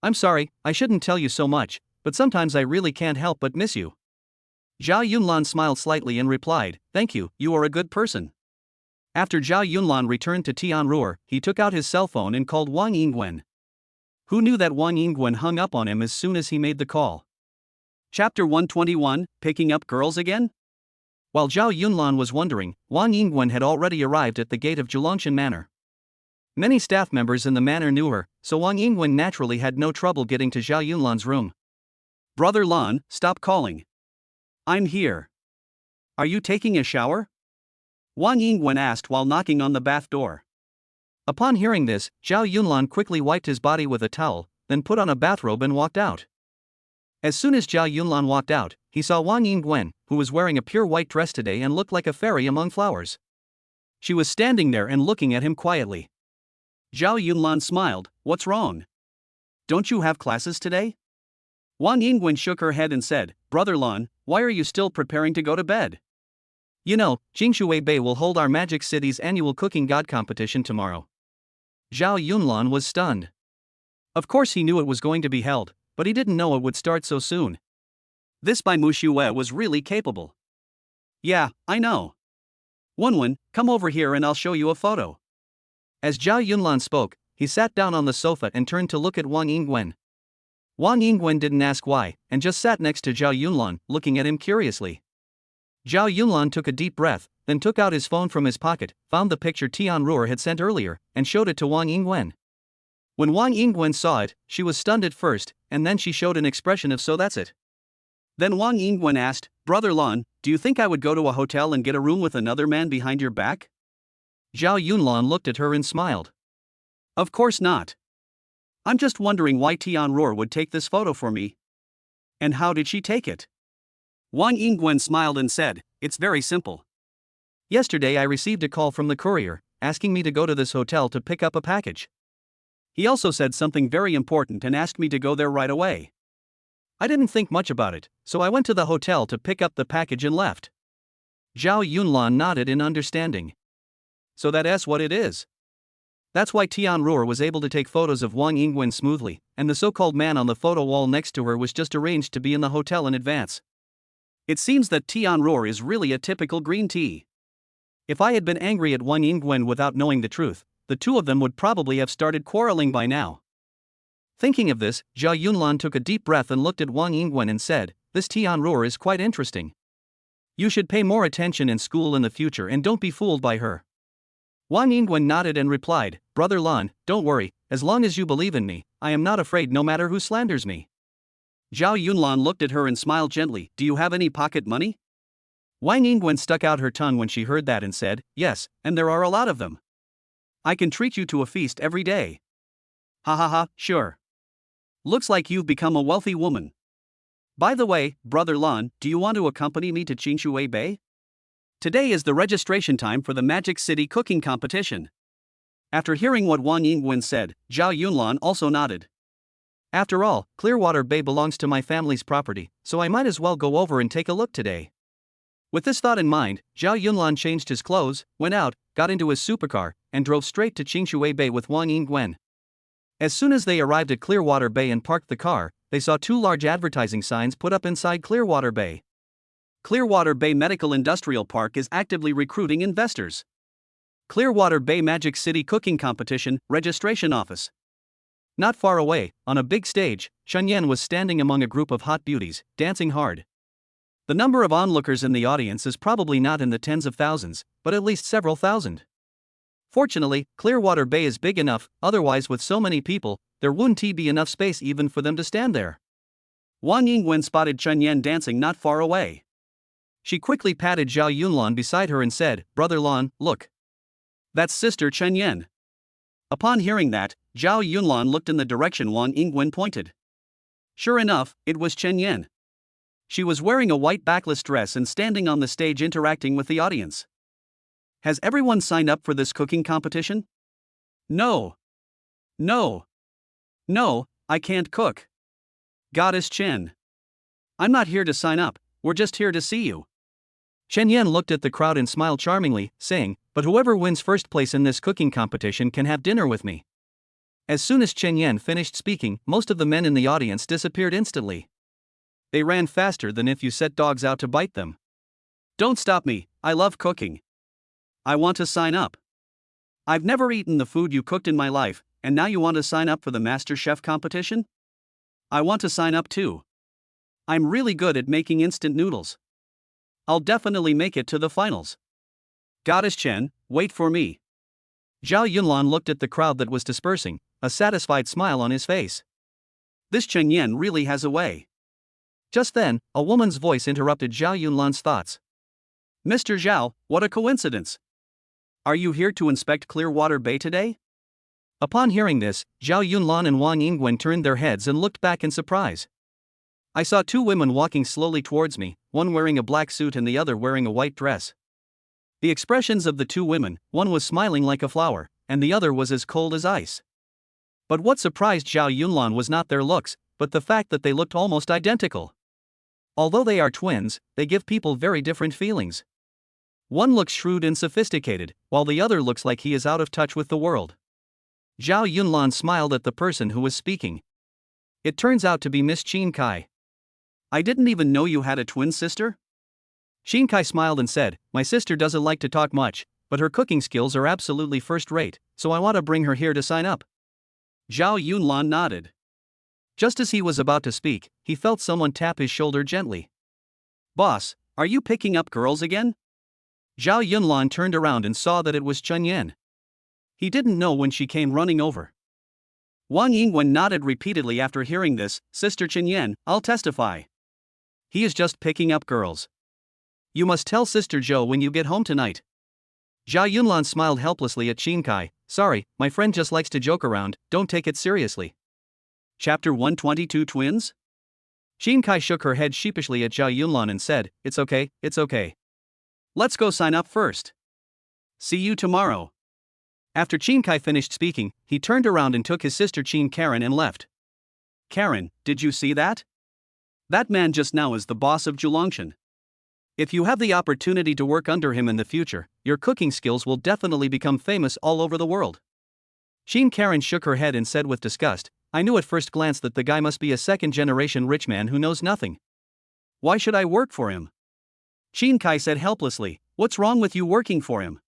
Speaker 1: I'm sorry, I shouldn't tell you so much, but sometimes I really can't help but miss you. Zhao Yunlan smiled slightly and replied, thank you, you are a good person. After Zhao Yunlan returned to Tianruo, he took out his cell phone and called Wang Yingwen. Who knew that Wang Yingwen hung up on him as soon as he made the call? Chapter 121, Picking Up Girls Again? While Zhao Yunlan was wondering, Wang Yingwen had already arrived at the gate of Zhulongshan Manor. Many staff members in the manor knew her, so Wang Yingwen naturally had no trouble getting to Zhao Yunlan's room. Brother Lan, stop calling. I'm here. Are you taking a shower? Wang Yingwen asked while knocking on the bath door. Upon hearing this, Zhao Yunlan quickly wiped his body with a towel, then put on a bathrobe and walked out. As soon as Zhao Yunlan walked out, he saw Wang Yingwen, who was wearing a pure white dress today and looked like a fairy among flowers. She was standing there and looking at him quietly. Zhao Yunlan smiled, what's wrong? Don't you have classes today? Wang Yingwen shook her head and said, Brother Lan, why are you still preparing to go to bed? You know, Jingshui Bei will hold our Magic City's annual cooking god competition tomorrow. Zhao Yunlan was stunned. Of course he knew it was going to be held, but he didn't know it would start so soon. This Bai Muxue was really capable. Yeah, I know. Wenwen, come over here and I'll show you a photo. As Zhao Yunlan spoke, he sat down on the sofa and turned to look at Wang Yingwen. Wang Yingwen didn't ask why, and just sat next to Zhao Yunlan, looking at him curiously. Zhao Yunlan took a deep breath, then took out his phone from his pocket, found the picture Tianruo had sent earlier, and showed it to Wang Yingwen. When Wang Yingwen saw it, she was stunned at first, and then she showed an expression of so that's it. Then Wang Yingwen asked, Brother Lan, do you think I would go to a hotel and get a room with another man behind your back? Zhao Yunlan looked at her and smiled. Of course not. I'm just wondering why Tianruo would take this photo for me. And how did she take it? Wang Yingwen smiled and said, it's very simple. Yesterday I received a call from the courier, asking me to go to this hotel to pick up a package. He also said something very important and asked me to go there right away. I didn't think much about it, so I went to the hotel to pick up the package and left. Zhao Yunlan nodded in understanding. So that's what it is. That's why Tianruo was able to take photos of Wang Yingwen smoothly, and the so-called man on the photo wall next to her was just arranged to be in the hotel in advance. It seems that Tianruo is really a typical green tea. If I had been angry at Wang Yingwen without knowing the truth, the two of them would probably have started quarreling by now. Thinking of this, Zhao Yunlan took a deep breath and looked at Wang Yingwen and said, this Tianruo is quite interesting. You should pay more attention in school in the future and don't be fooled by her. Wang Yingwen nodded and replied, Brother Lan, don't worry, as long as you believe in me, I am not afraid no matter who slanders me. Zhao Yunlan looked at her and smiled gently, do you have any pocket money? Wang Yingwen stuck out her tongue when she heard that and said, yes, and there are a lot of them. I can treat you to a feast every day. Ha ha ha, sure. Looks like you've become a wealthy woman. By the way, Brother Lan, do you want to accompany me to Jingshui Bei? Today is the registration time for the Magic City cooking competition. After hearing what Wang Yingwen said, Zhao Yunlan also nodded. After all, Clearwater Bay belongs to my family's property, so I might as well go over and take a look today. With this thought in mind, Zhao Yunlan changed his clothes, went out, got into his supercar, and drove straight to Jingshui Bay with Wang Yingwen. As soon as they arrived at Clearwater Bay and parked the car, they saw two large advertising signs put up inside Clearwater Bay. Clearwater Bay Medical Industrial Park is actively recruiting investors. Clearwater Bay Magic City Cooking Competition, Registration Office. Not far away, on a big stage, Chunyan was standing among a group of hot beauties, dancing hard. The number of onlookers in the audience is probably not in the tens of thousands, but at least several thousand. Fortunately, Clearwater Bay is big enough, otherwise with so many people, there wouldn't be enough space even for them to stand there. Wang Yingwen spotted Chunyan dancing not far away. She quickly patted Zhao Yunlan beside her and said, Brother Lan, look. That's Sister Chunyan. Upon hearing that, Zhao Yunlan looked in the direction Wang Yingwen pointed. Sure enough, it was Chen Yan. She was wearing a white backless dress and standing on the stage interacting with the audience. Has everyone signed up for this cooking competition? No. No. No, I can't cook. Goddess Chen. I'm not here to sign up, we're just here to see you. Chen Yan looked at the crowd and smiled charmingly, saying, but whoever wins first place in this cooking competition can have dinner with me. As soon as Chen Yan finished speaking, most of the men in the audience disappeared instantly. They ran faster than if you set dogs out to bite them. Don't stop me, I love cooking. I want to sign up. I've never eaten the food you cooked in my life, and now you want to sign up for the Master Chef competition? I want to sign up too. I'm really good at making instant noodles. I'll definitely make it to the finals. Goddess Chen, wait for me. Zhao Yunlan looked at the crowd that was dispersing, a satisfied smile on his face. This Chen Yan really has a way. Just then, a woman's voice interrupted Zhao Yunlan's thoughts. Mr. Zhao, what a coincidence. Are you here to inspect Clearwater Bay today? Upon hearing this, Zhao Yunlan and Wang Yingwen turned their heads and looked back in surprise. I saw two women walking slowly towards me, one wearing a black suit and the other wearing a white dress. The expressions of the two women, one was smiling like a flower, and the other was as cold as ice. But what surprised Zhao Yunlan was not their looks, but the fact that they looked almost identical. Although they are twins, they give people very different feelings. One looks shrewd and sophisticated, while the other looks like he is out of touch with the world. Zhao Yunlan smiled at the person who was speaking. It turns out to be Miss Qin Kai. I didn't even know you had a twin sister? Qin Kai smiled and said, my sister doesn't like to talk much, but her cooking skills are absolutely first rate, so I want to bring her here to sign up. Zhao Yunlan nodded. Just as he was about to speak, he felt someone tap his shoulder gently. Boss, are you picking up girls again? Zhao Yunlan turned around and saw that it was Chen Yan. He didn't know when she came running over. Wang Yingwen nodded repeatedly after hearing this. Sister Chen Yan, I'll testify. He is just picking up girls. You must tell Sister Zhou when you get home tonight. Zhao Yunlan smiled helplessly at Qin Kai. Sorry, my friend just likes to joke around, don't take it seriously. Chapter 122 Twins? Qin Kai shook her head sheepishly at Zhao Yunlan and said, it's okay, it's okay. Let's go sign up first. See you tomorrow. After Qin Kai finished speaking, he turned around and took his sister Qin Karen and left. Karen, did you see that? That man just now is the boss of Zhulongshan. If you have the opportunity to work under him in the future, your cooking skills will definitely become famous all over the world. Qin Karen shook her head and said with disgust, I knew at first glance that the guy must be a second-generation rich man who knows nothing. Why should I work for him? Qin Kai said helplessly, what's wrong with you working for him?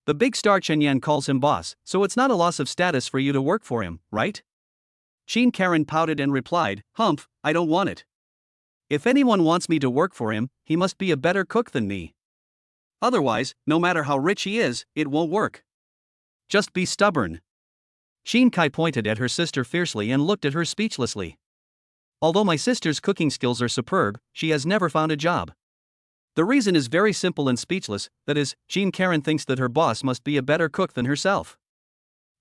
Speaker 1: The big star Chen Yan calls him boss, so it's not a loss of status for you to work for him, right? Qin Karen pouted and replied, humph, I don't want it. If anyone wants me to work for him, he must be a better cook than me. Otherwise, no matter how rich he is, it won't work. Just be stubborn. Qin Kai pointed at her sister fiercely and looked at her speechlessly. Although my sister's cooking skills are superb, she has never found a job. The reason is very simple and speechless, that is, Qin Karen thinks that her boss must be a better cook than herself.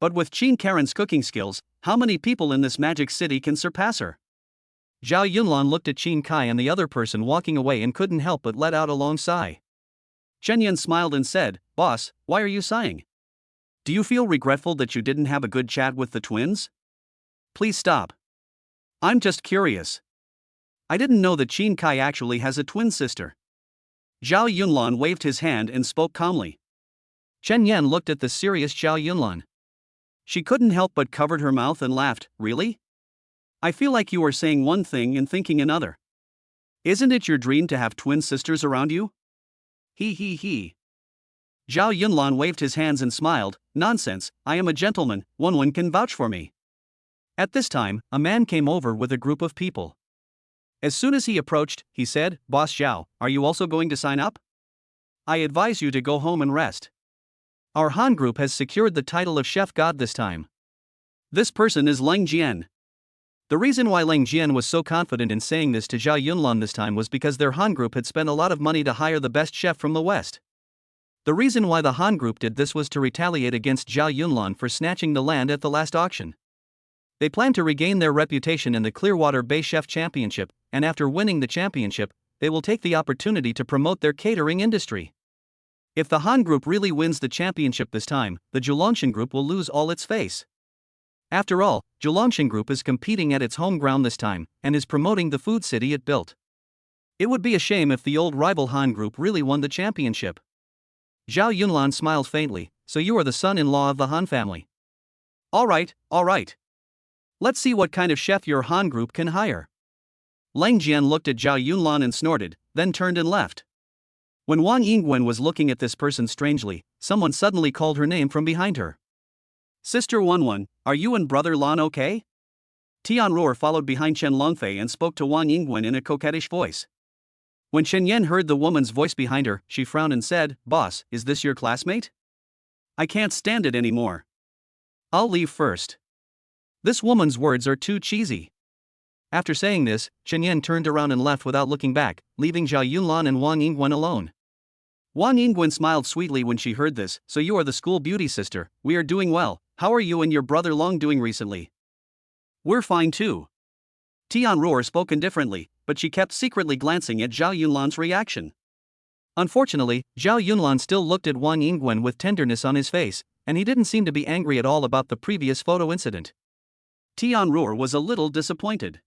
Speaker 1: But with Qin Karen's cooking skills, how many people in this magic city can surpass her? Zhao Yunlan looked at Qin Kai and the other person walking away and couldn't help but let out a long sigh. Chen Yan smiled and said, Boss, why are you sighing? Do you feel regretful that you didn't have a good chat with the twins? Please stop. I'm just curious. I didn't know that Qin Kai actually has a twin sister. Zhao Yunlan waved his hand and spoke calmly. Chen Yan looked at the serious Zhao Yunlan. She couldn't help but covered her mouth and laughed, really? I feel like you are saying one thing and thinking another. Isn't it your dream to have twin sisters around you? He. Zhao Yunlan waved his hands and smiled, nonsense, I am a gentleman, one can vouch for me. At this time, a man came over with a group of people. As soon as he approached, he said, Boss Zhao, are you also going to sign up? I advise you to go home and rest. Our Han group has secured the title of Chef God this time. This person is Leng Jian. The reason why Leng Jian was so confident in saying this to Zhao Yunlan this time was because their Han group had spent a lot of money to hire the best chef from the West. The reason why the Han group did this was to retaliate against Zhao Yunlan for snatching the land at the last auction. They planned to regain their reputation in the Clearwater Bay Chef Championship, and after winning the championship, they will take the opportunity to promote their catering industry. If the Han group really wins the championship this time, the Zhulongshan group will lose all its face. After all, Zhulongshan group is competing at its home ground this time, and is promoting the food city it built. It would be a shame if the old rival Han group really won the championship. Zhao Yunlan smiled faintly. So you are the son-in-law of the Han family. Alright. Let's see what kind of chef your Han group can hire. Lang Jian looked at Zhao Yunlan and snorted, then turned and left. When Wang Yingwen was looking at this person strangely, someone suddenly called her name from behind her. Sister Wenwen, are you and brother Lan okay? Tianruo followed behind Chen Longfei and spoke to Wang Yingwen in a coquettish voice. When Chen Yan heard the woman's voice behind her, she frowned and said, "Boss, is this your classmate? I can't stand it anymore. I'll leave first." This woman's words are too cheesy. After saying this, Chen Yan turned around and left without looking back, leaving Zhao Yunlan and Wang Yingwen alone. Wang Yingwen smiled sweetly when she heard this. So you are the school beauty sister. We are doing well. How are you and your brother Long doing recently? We're fine too. Tianruo spoke indifferently, but she kept secretly glancing at Zhao Yunlan's reaction. Unfortunately, Zhao Yunlan still looked at Wang Yingwen with tenderness on his face, and he didn't seem to be angry at all about the previous photo incident. Tianruo was a little disappointed.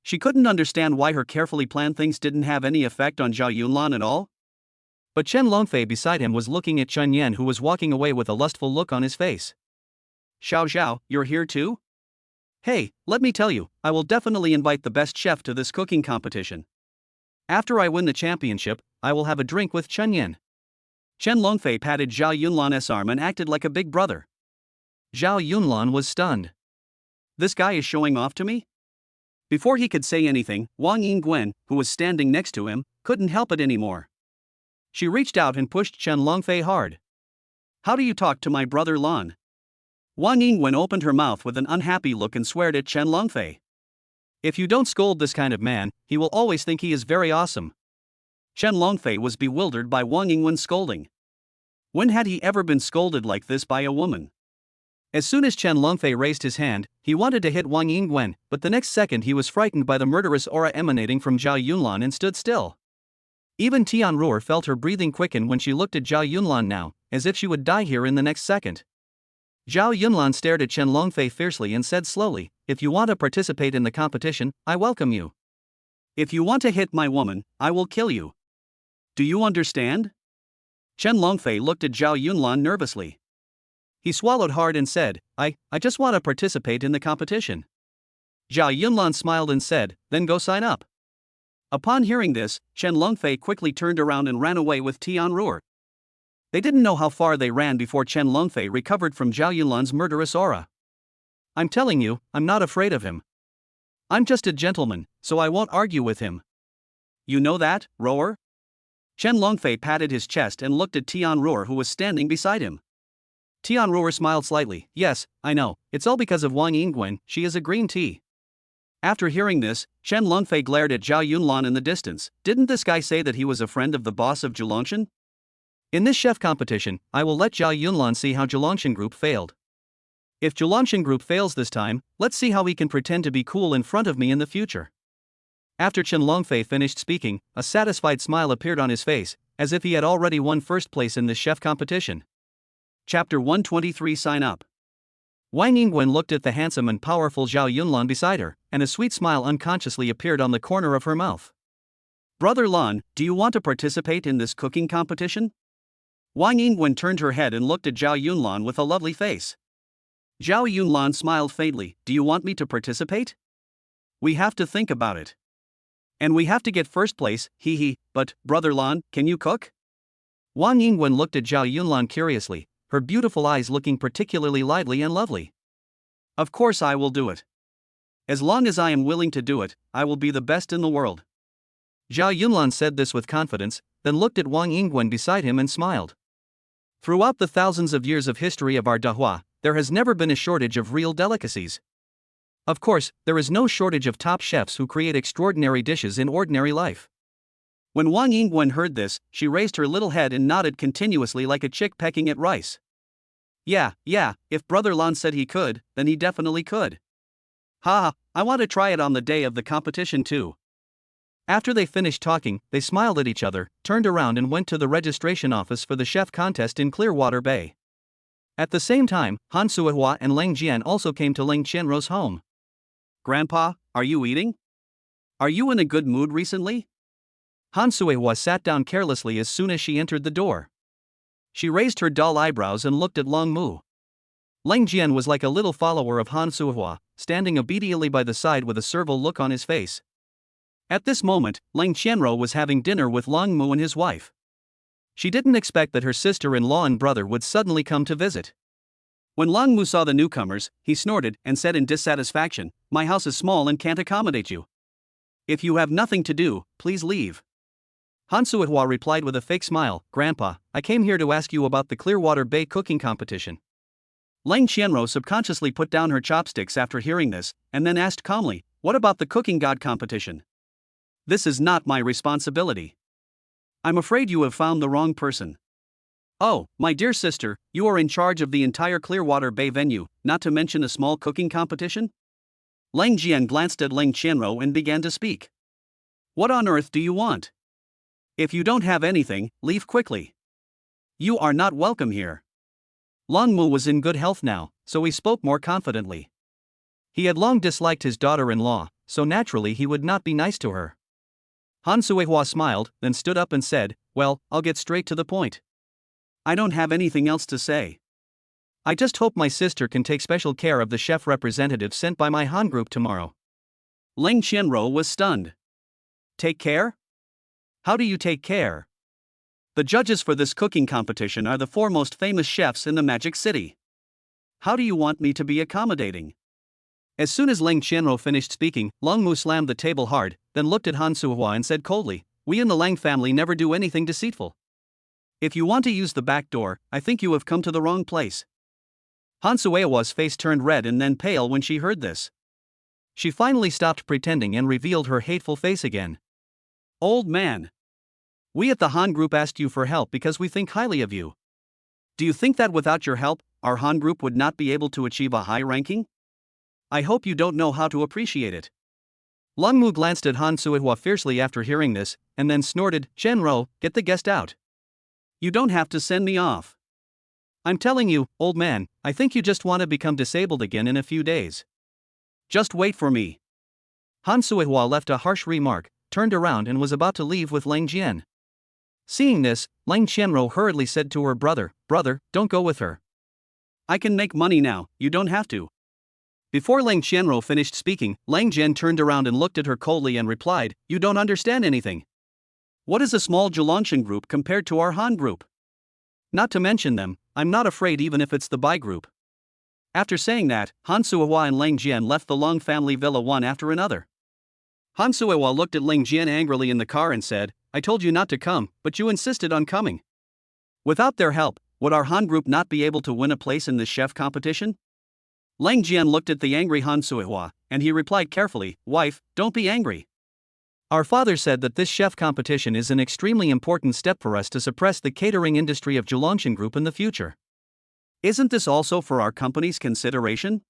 Speaker 1: She couldn't understand why her carefully planned things didn't have any effect on Zhao Yunlan at all. But Chen Longfei beside him was looking at Chen Yan, who was walking away with a lustful look on his face. Xiao Xiao, you're here too? Hey, let me tell you, I will definitely invite the best chef to this cooking competition. After I win the championship, I will have a drink with Chen Yan. Chen Longfei patted Zhao Yunlan's arm and acted like a big brother. Zhao Yunlan was stunned. This guy is showing off to me? Before he could say anything, Wang Yingwen, who was standing next to him, couldn't help it anymore. She reached out and pushed Chen Longfei hard. How do you talk to my brother Lan? Wang Yingwen opened her mouth with an unhappy look and swore at Chen Longfei. If you don't scold this kind of man, he will always think he is very awesome. Chen Longfei was bewildered by Wang Yingwen's scolding. When had he ever been scolded like this by a woman? As soon as Chen Longfei raised his hand, he wanted to hit Wang Yingwen, but the next second he was frightened by the murderous aura emanating from Zhao Yunlan and stood still. Even Tianruo felt her breathing quicken when she looked at Zhao Yunlan now, as if she would die here in the next second. Zhao Yunlan stared at Chen Longfei fiercely and said slowly, "If you want to participate in the competition, I welcome you. If you want to hit my woman, I will kill you. Do you understand?" Chen Longfei looked at Zhao Yunlan nervously. He swallowed hard and said, I just want to participate in the competition." Zhao Yunlan smiled and said, "Then go sign up." Upon hearing this, Chen Longfei quickly turned around and ran away with Tianruo. They didn't know how far they ran before Chen Longfei recovered from Zhao Yunlan's murderous aura. "I'm telling you, I'm not afraid of him. I'm just a gentleman, so I won't argue with him. You know that, rower?" Chen Longfei patted his chest and looked at Tianruo, who was standing beside him. Tianruo smiled slightly. "Yes, I know, it's all because of Wang Yingwen, she is a green tea." After hearing this, Chen Longfei glared at Zhao Yunlan in the distance. Didn't this guy say that he was a friend of the boss of Zhulongshan? In this chef competition, I will let Zhao Yunlan see how Zhulongshan group failed. If Zhulongshan group fails this time, let's see how he can pretend to be cool in front of me in the future. After Chen Longfei finished speaking, a satisfied smile appeared on his face, as if he had already won first place in this chef competition. Chapter 123 Sign Up. Wang Yingwen looked at the handsome and powerful Zhao Yunlan beside her, and a sweet smile unconsciously appeared on the corner of her mouth. "Brother Lan, do you want to participate in this cooking competition?" Wang Yingwen turned her head and looked at Zhao Yunlan with a lovely face. Zhao Yunlan smiled faintly. "Do you want me to participate? We have to think about it. And we have to get first place, hee. But, Brother Lan, can you cook?" Wang Yingwen looked at Zhao Yunlan curiously, her beautiful eyes looking particularly lively and lovely. "Of course I will do it. As long as I am willing to do it, I will be the best in the world." Zhao Yunlan said this with confidence, then looked at Wang Yingwen beside him and smiled. Throughout the thousands of years of history of our Dahua, there has never been a shortage of real delicacies. Of course, there is no shortage of top chefs who create extraordinary dishes in ordinary life. When Wang Yingwen heard this, she raised her little head and nodded continuously like a chick pecking at rice. Yeah, if Brother Lan said he could, then he definitely could. I want to try it on the day of the competition too. After they finished talking, they smiled at each other, turned around and went to the registration office for the chef contest in Clearwater Bay. At the same time, Han Suehua and Leng Jian also came to Leng Qianrou's home. "Grandpa, are you eating? Are you in a good mood recently?" Han Suehua sat down carelessly as soon as she entered the door. She raised her dull eyebrows and looked at Long Mu. Leng Jian was like a little follower of Han Suehua, standing obediently by the side with a servile look on his face. At this moment, Leng Qianrou was having dinner with Long Mu and his wife. She didn't expect that her sister-in-law and brother would suddenly come to visit. When Long Mu saw the newcomers, he snorted and said in dissatisfaction, "My house is small and can't accommodate you. If you have nothing to do, please leave." Han Suehua replied with a fake smile, "Grandpa, I came here to ask you about the Clearwater Bay cooking competition." Leng Qianrou subconsciously put down her chopsticks after hearing this, and then asked calmly, "What about the cooking god competition? This is not my responsibility. I'm afraid you have found the wrong person." "Oh, my dear sister, you are in charge of the entire Clearwater Bay venue, not to mention a small cooking competition?" Leng Jian glanced at Leng Qianrou and began to speak. "What on earth do you want? If you don't have anything, leave quickly. You are not welcome here." Long Mu was in good health now, so he spoke more confidently. He had long disliked his daughter-in-law, so naturally he would not be nice to her. Han Suehua smiled, then stood up and said, "Well, I'll get straight to the point. I don't have anything else to say. I just hope my sister can take special care of the chef representative sent by my Han group tomorrow." Leng Qianrou was stunned. "Take care? How do you take care? The judges for this cooking competition are the four most famous chefs in the Magic City. How do you want me to be accommodating?" As soon as Leng Qianrou finished speaking, Long Mu slammed the table hard, then looked at Han Suehua and said coldly, "We in the Lang family never do anything deceitful. If you want to use the back door, I think you have come to the wrong place." Han Suehua's face turned red and then pale when she heard this. She finally stopped pretending and revealed her hateful face again. "Old man. We at the Han group asked you for help because we think highly of you. Do you think that without your help, our Han group would not be able to achieve a high ranking? I hope you don't know how to appreciate it." Long Mu glanced at Han Suehua fiercely after hearing this, and then snorted, "Qianrou, get the guest out. You don't have to send me off. I'm telling you, old man, I think you just want to become disabled again in a few days. Just wait for me." Han Suehua left a harsh remark, turned around and was about to leave with Leng Jian. Seeing this, Leng Qianrou hurriedly said to her brother, "Brother, don't go with her. I can make money now, you don't have to." Before Leng Qianrou finished speaking, Leng Jian turned around and looked at her coldly and replied, "You don't understand anything. What is a small Zhuangshan group compared to our Han group? Not to mention them, I'm not afraid even if it's the Bai group." After saying that, Han Suehua and Leng Jian left the Long family villa one after another. Han Suehua looked at Leng Jian angrily in the car and said, "I told you not to come, but you insisted on coming. Without their help, would our Han group not be able to win a place in this chef competition?" Leng Jian looked at the angry Han Suehua, and he replied carefully, "Wife, don't be angry. Our father said that this chef competition is an extremely important step for us to suppress the catering industry of Zhuangshan Group in the future. Isn't this also for our company's consideration?"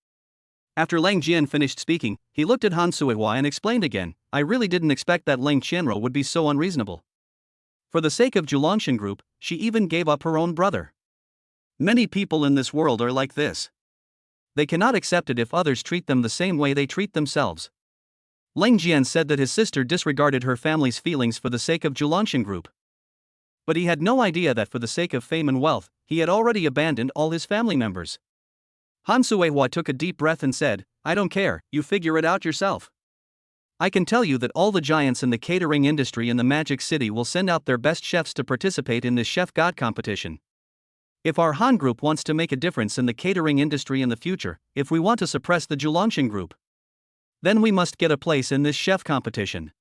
Speaker 1: After Leng Jian finished speaking, he looked at Han Suehua and explained again, "I really didn't expect that Leng Qianrou would be so unreasonable. For the sake of Zhuangshan Group, she even gave up her own brother. Many people in this world are like this. They cannot accept it if others treat them the same way they treat themselves." Leng Jian said that his sister disregarded her family's feelings for the sake of Zhuangshan Group. But he had no idea that for the sake of fame and wealth, he had already abandoned all his family members. Han Suehua took a deep breath and said, "I don't care, you figure it out yourself. I can tell you that all the giants in the catering industry in the Magic City will send out their best chefs to participate in this chef god competition. If our Han group wants to make a difference in the catering industry in the future, if we want to suppress the Zhuangshan Group, then we must get a place in this chef competition.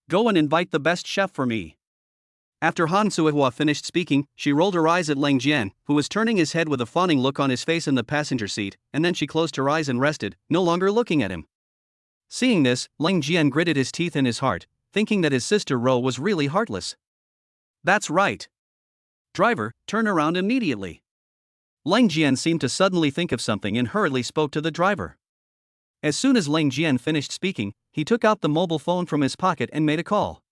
Speaker 1: Go and invite the best chef for me." After Han Suehua finished speaking, she rolled her eyes at Leng Jian, who was turning his head with a fawning look on his face in the passenger seat, and then she closed her eyes and rested, no longer looking at him. Seeing this, Leng Jian gritted his teeth in his heart, thinking that his sister Ro was really heartless. "That's right. Driver, turn around immediately." Leng Jian seemed to suddenly think of something and hurriedly spoke to the driver. As soon as Leng Jian finished speaking, he took out the mobile phone from his pocket and made a call.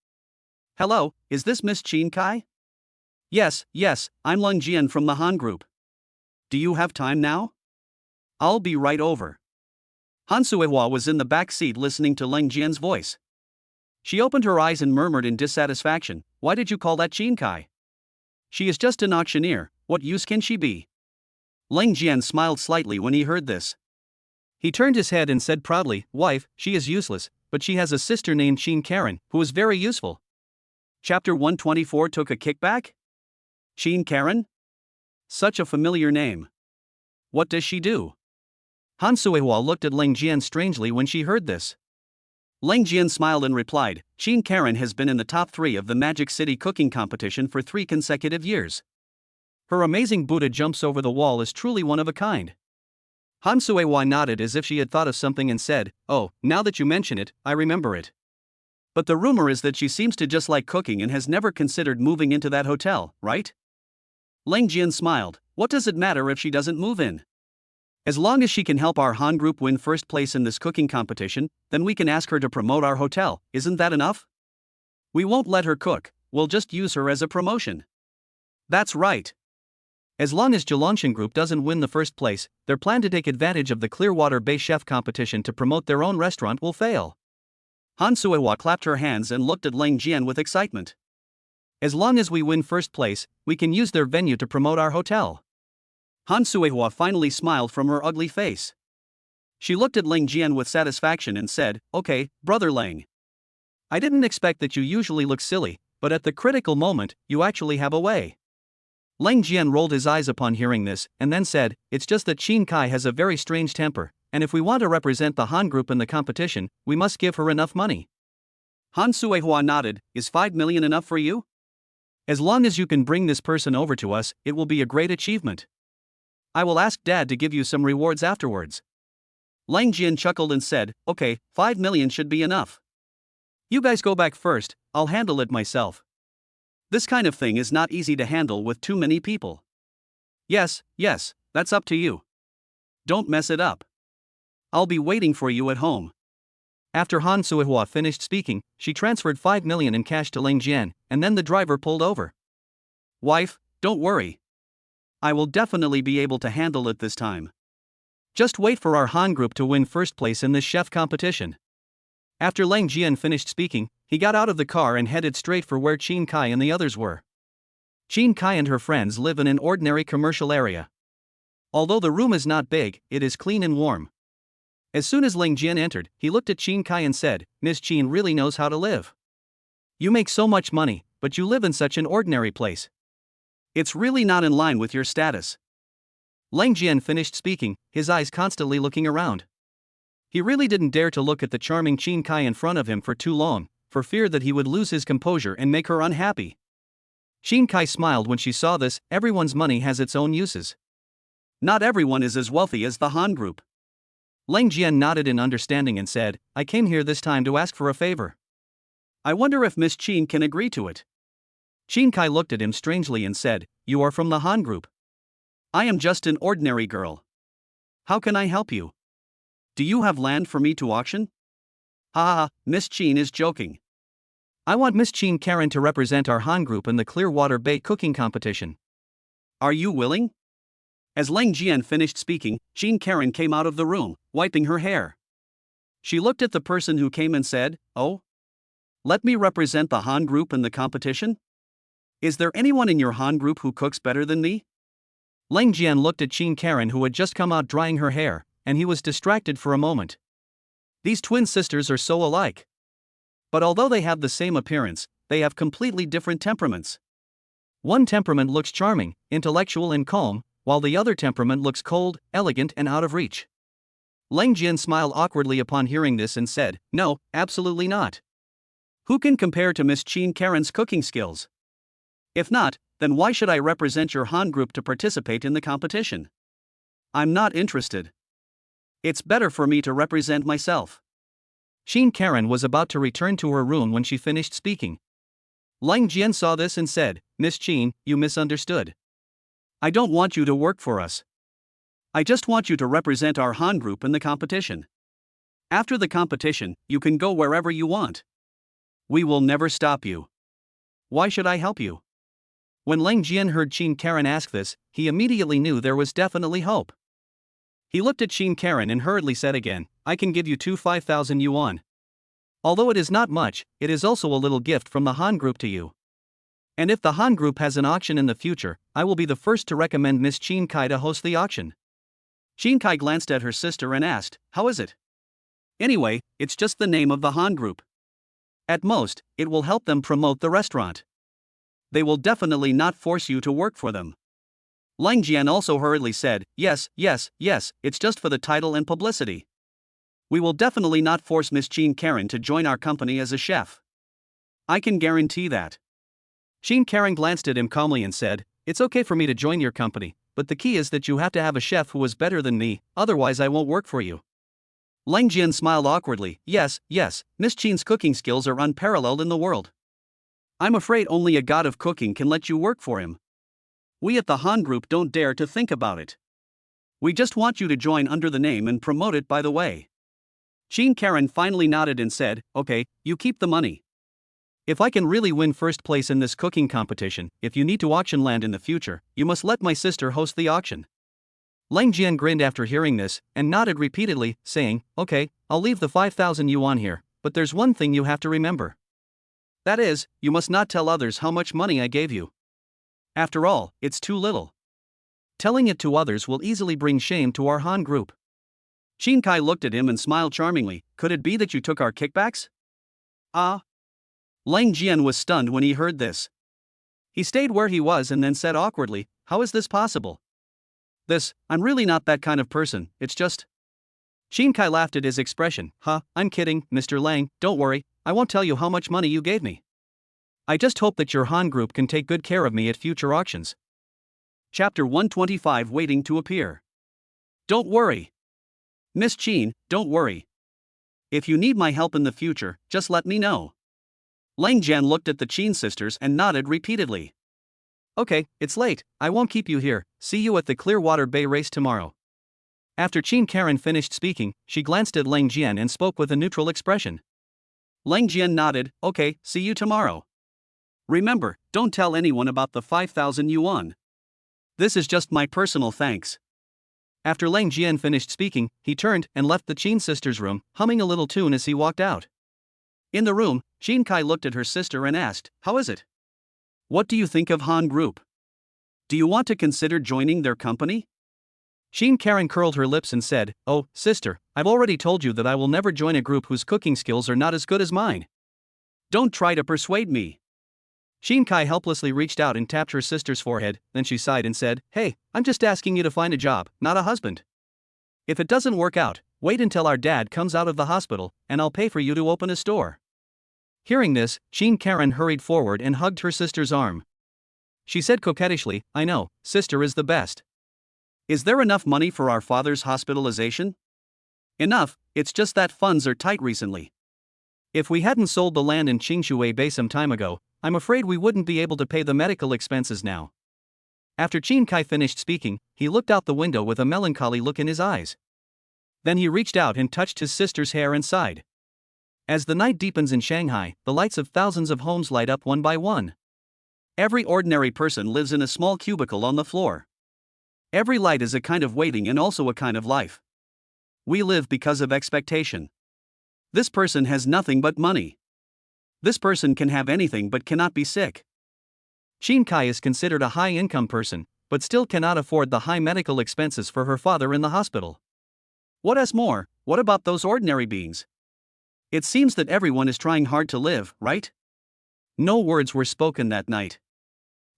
Speaker 1: Hello, is this Miss Chin Kai? Yes, I'm Lung Jian from the Han Group. Do you have time now? I'll be right over. Han Suehua was in the back seat listening to Leng Jian's voice. She opened her eyes and murmured in dissatisfaction, "Why did you call that Chin Kai? She is just an auctioneer, what use can she be?" Leng Jian smiled slightly when he heard this. He turned his head and said proudly, "Wife, she is useless, but she has a sister named Chin Karen, who is very useful." Chapter 124 took a kickback? Chin Karen? Such a familiar name. What does she do? Han Suehua looked at Leng Jian strangely when she heard this. Leng Jian smiled and replied, "Chin Karen has been in the top 3 of the Magic City cooking competition for 3 consecutive years. Her amazing Buddha jumps over the wall is truly one of a kind." Han Suehua nodded as if she had thought of something and said, "Oh, now that you mention it, I remember it. But the rumor is that she seems to just like cooking and has never considered moving into that hotel, right?" Leng Jian smiled, "What does it matter if she doesn't move in? As long as she can help our Han Group win first place in this cooking competition, then we can ask her to promote our hotel, isn't that enough? We won't let her cook, we'll just use her as a promotion." That's right. As long as Jilongshan Group doesn't win the first place, their plan to take advantage of the Clearwater Bay Chef competition to promote their own restaurant will fail. Han Suehua clapped her hands and looked at Leng Jian with excitement. As long as we win first place, we can use their venue to promote our hotel. Han Suehua finally smiled from her ugly face. She looked at Leng Jian with satisfaction and said, "Okay, brother Leng. I didn't expect that you usually look silly, but at the critical moment, you actually have a way." Leng Jian rolled his eyes upon hearing this, and then said, "It's just that Chin Kai has a very strange temper, and if we want to represent the Han Group in the competition, we must give her enough money." Han Suehua nodded, "Is 5 million enough for you? As long as you can bring this person over to us, it will be a great achievement. I will ask Dad to give you some rewards afterwards." Leng Jian chuckled and said, "Okay, 5 million should be enough. You guys go back first, I'll handle it myself. This kind of thing is not easy to handle with too many people." Yes, that's up to you. Don't mess it up. I'll be waiting for you at home." After Han Suehua finished speaking, she transferred 5 million in cash to Leng Jian, and then the driver pulled over. "Wife, don't worry. I will definitely be able to handle it this time. Just wait for our Han Group to win first place in this chef competition." After Leng Jian finished speaking, he got out of the car and headed straight for where Chin Kai and the others were. Chin Kai and her friends live in an ordinary commercial area. Although the room is not big, it is clean and warm. As soon as Leng Jian entered, he looked at Chin Kai and said, "Miss Chin really knows how to live. You make so much money, but you live in such an ordinary place. It's really not in line with your status." Leng Jian finished speaking, his eyes constantly looking around. He really didn't dare to look at the charming Chin Kai in front of him for too long, for fear that he would lose his composure and make her unhappy. Chin Kai smiled when she saw this. Everyone's money has its own uses. Not everyone is as wealthy as the Han Group. Leng Jian nodded in understanding and said, "I came here this time to ask for a favor. I wonder if Miss Chin can agree to it." Chin Kai looked at him strangely and said, "You are from the Han Group. I am just an ordinary girl. How can I help you? Do you have land for me to auction?" "Ha, Miss Chin is joking. I want Miss Chin Karen to represent our Han Group in the Clearwater Bay cooking competition. Are you willing?" As Leng Jian finished speaking, Chin Karen came out of the room, wiping her hair. She looked at the person who came and said, "Oh? Let me represent the Han Group in the competition? Is there anyone in your Han Group who cooks better than me?" Leng Jian looked at Chin Karen, who had just come out drying her hair, and he was distracted for a moment. These twin sisters are so alike. But although they have the same appearance, they have completely different temperaments. One temperament looks charming, intellectual and calm, while the other temperament looks cold, elegant and out of reach. Leng Jian smiled awkwardly upon hearing this and said, "No, absolutely not. Who can compare to Miss Chin Karen's cooking skills? If not, then why should I represent your Han Group to participate in the competition? I'm not interested. It's better for me to represent myself." Chin Karen was about to return to her room when she finished speaking. Leng Jian saw this and said, "Miss Chin, you misunderstood. I don't want you to work for us. I just want you to represent our Han Group in the competition." After the competition, you can go wherever you want. We will never stop you. Why should I help you? When Lang Jian heard Qin Karen ask this, he immediately knew there was definitely hope. He looked at Qin Karen and hurriedly said again, I can give you 5,000 yuan. Although it is not much, it is also a little gift from the Han Group to you. And if the Han Group has an auction in the future, I will be the first to recommend Miss Qin Kai to host the auction. Qin Kai glanced at her sister and asked, how is it? Anyway, it's just the name of the Han Group. At most, it will help them promote the restaurant. They will definitely not force you to work for them. Lang Jian also hurriedly said, yes, it's just for the title and publicity. We will definitely not force Miss Qin Karen to join our company as a chef. I can guarantee that. Qin Karen glanced at him calmly and said, it's okay for me to join your company, but the key is that you have to have a chef who is better than me, otherwise I won't work for you. Lang Jian smiled awkwardly, yes, Miss Qin's cooking skills are unparalleled in the world. I'm afraid only a god of cooking can let you work for him. We at the Han Group don't dare to think about it. We just want you to join under the name and promote it by the way. Qin Karen finally nodded and said, okay, you keep the money. If I can really win first place in this cooking competition, if you need to auction land in the future, you must let my sister host the auction. Lang Jian grinned after hearing this, and nodded repeatedly, saying, okay, I'll leave the 5,000 yuan here, but there's one thing you have to remember. That is, you must not tell others how much money I gave you. After all, it's too little. Telling it to others will easily bring shame to our Han Group. Qin Kai looked at him and smiled charmingly, could it be that you took our kickbacks? Ah. Lang Jian was stunned when he heard this. He stayed where he was and then said awkwardly, how is this possible? I'm really not that kind of person, it's just. Qin Kai laughed at his expression, I'm kidding, Mr. Lang, don't worry, I won't tell you how much money you gave me. I just hope that your Han Group can take good care of me at future auctions. Chapter 125 Waiting to appear. Don't worry. Miss Qin, don't worry. If you need my help in the future, just let me know. Lang Jian looked at the Qin sisters and nodded repeatedly. Okay, it's late, I won't keep you here, see you at the Clearwater Bay race tomorrow. After Qin Karen finished speaking, she glanced at Lang Jian and spoke with a neutral expression. Lang Jian nodded, okay, see you tomorrow. Remember, don't tell anyone about the 5,000 yuan. This is just my personal thanks. After Lang Jian finished speaking, he turned and left the Qin sisters' room, humming a little tune as he walked out. In the room, Qin Kai looked at her sister and asked, how is it? What do you think of Han Group? Do you want to consider joining their company? Qin Karen curled her lips and said, oh, sister, I've already told you that I will never join a group whose cooking skills are not as good as mine. Don't try to persuade me. Qin Kai helplessly reached out and tapped her sister's forehead, then she sighed and said, hey, I'm just asking you to find a job, not a husband. If it doesn't work out, wait until our dad comes out of the hospital, and I'll pay for you to open a store. Hearing this, Qin Karen hurried forward and hugged her sister's arm. She said coquettishly, I know, sister is the best. Is there enough money for our father's hospitalization? Enough, it's just that funds are tight recently. If we hadn't sold the land in Qingshui Bay some time ago, I'm afraid we wouldn't be able to pay the medical expenses now. After Qin Kai finished speaking, he looked out the window with a melancholy look in his eyes. Then he reached out and touched his sister's hair and sighed. As the night deepens in Shanghai, the lights of thousands of homes light up one by one. Every ordinary person lives in a small cubicle on the floor. Every light is a kind of waiting and also a kind of life. We live because of expectation. This person has nothing but money. This person can have anything but cannot be sick. Qin Kai is considered a high-income person, but still cannot afford the high medical expenses for her father in the hospital. What about those ordinary beings? It seems that everyone is trying hard to live, right? No words were spoken that night.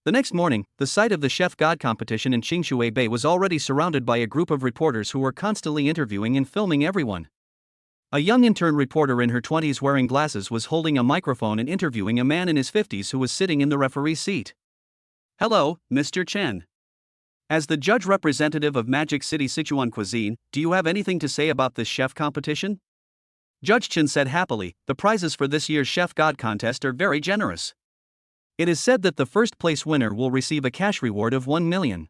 Speaker 1: The next morning, the site of the Chef God competition in Qingshui Bay was already surrounded by a group of reporters who were constantly interviewing and filming everyone. A young intern reporter in her 20s wearing glasses was holding a microphone and interviewing a man in his 50s who was sitting in the referee's seat. Hello, Mr. Chen. As the judge representative of Magic City Sichuan Cuisine, do you have anything to say about this chef competition? Judge Chen said happily, the prizes for this year's Chef God contest are very generous. It is said that the first place winner will receive a cash reward of 1 million.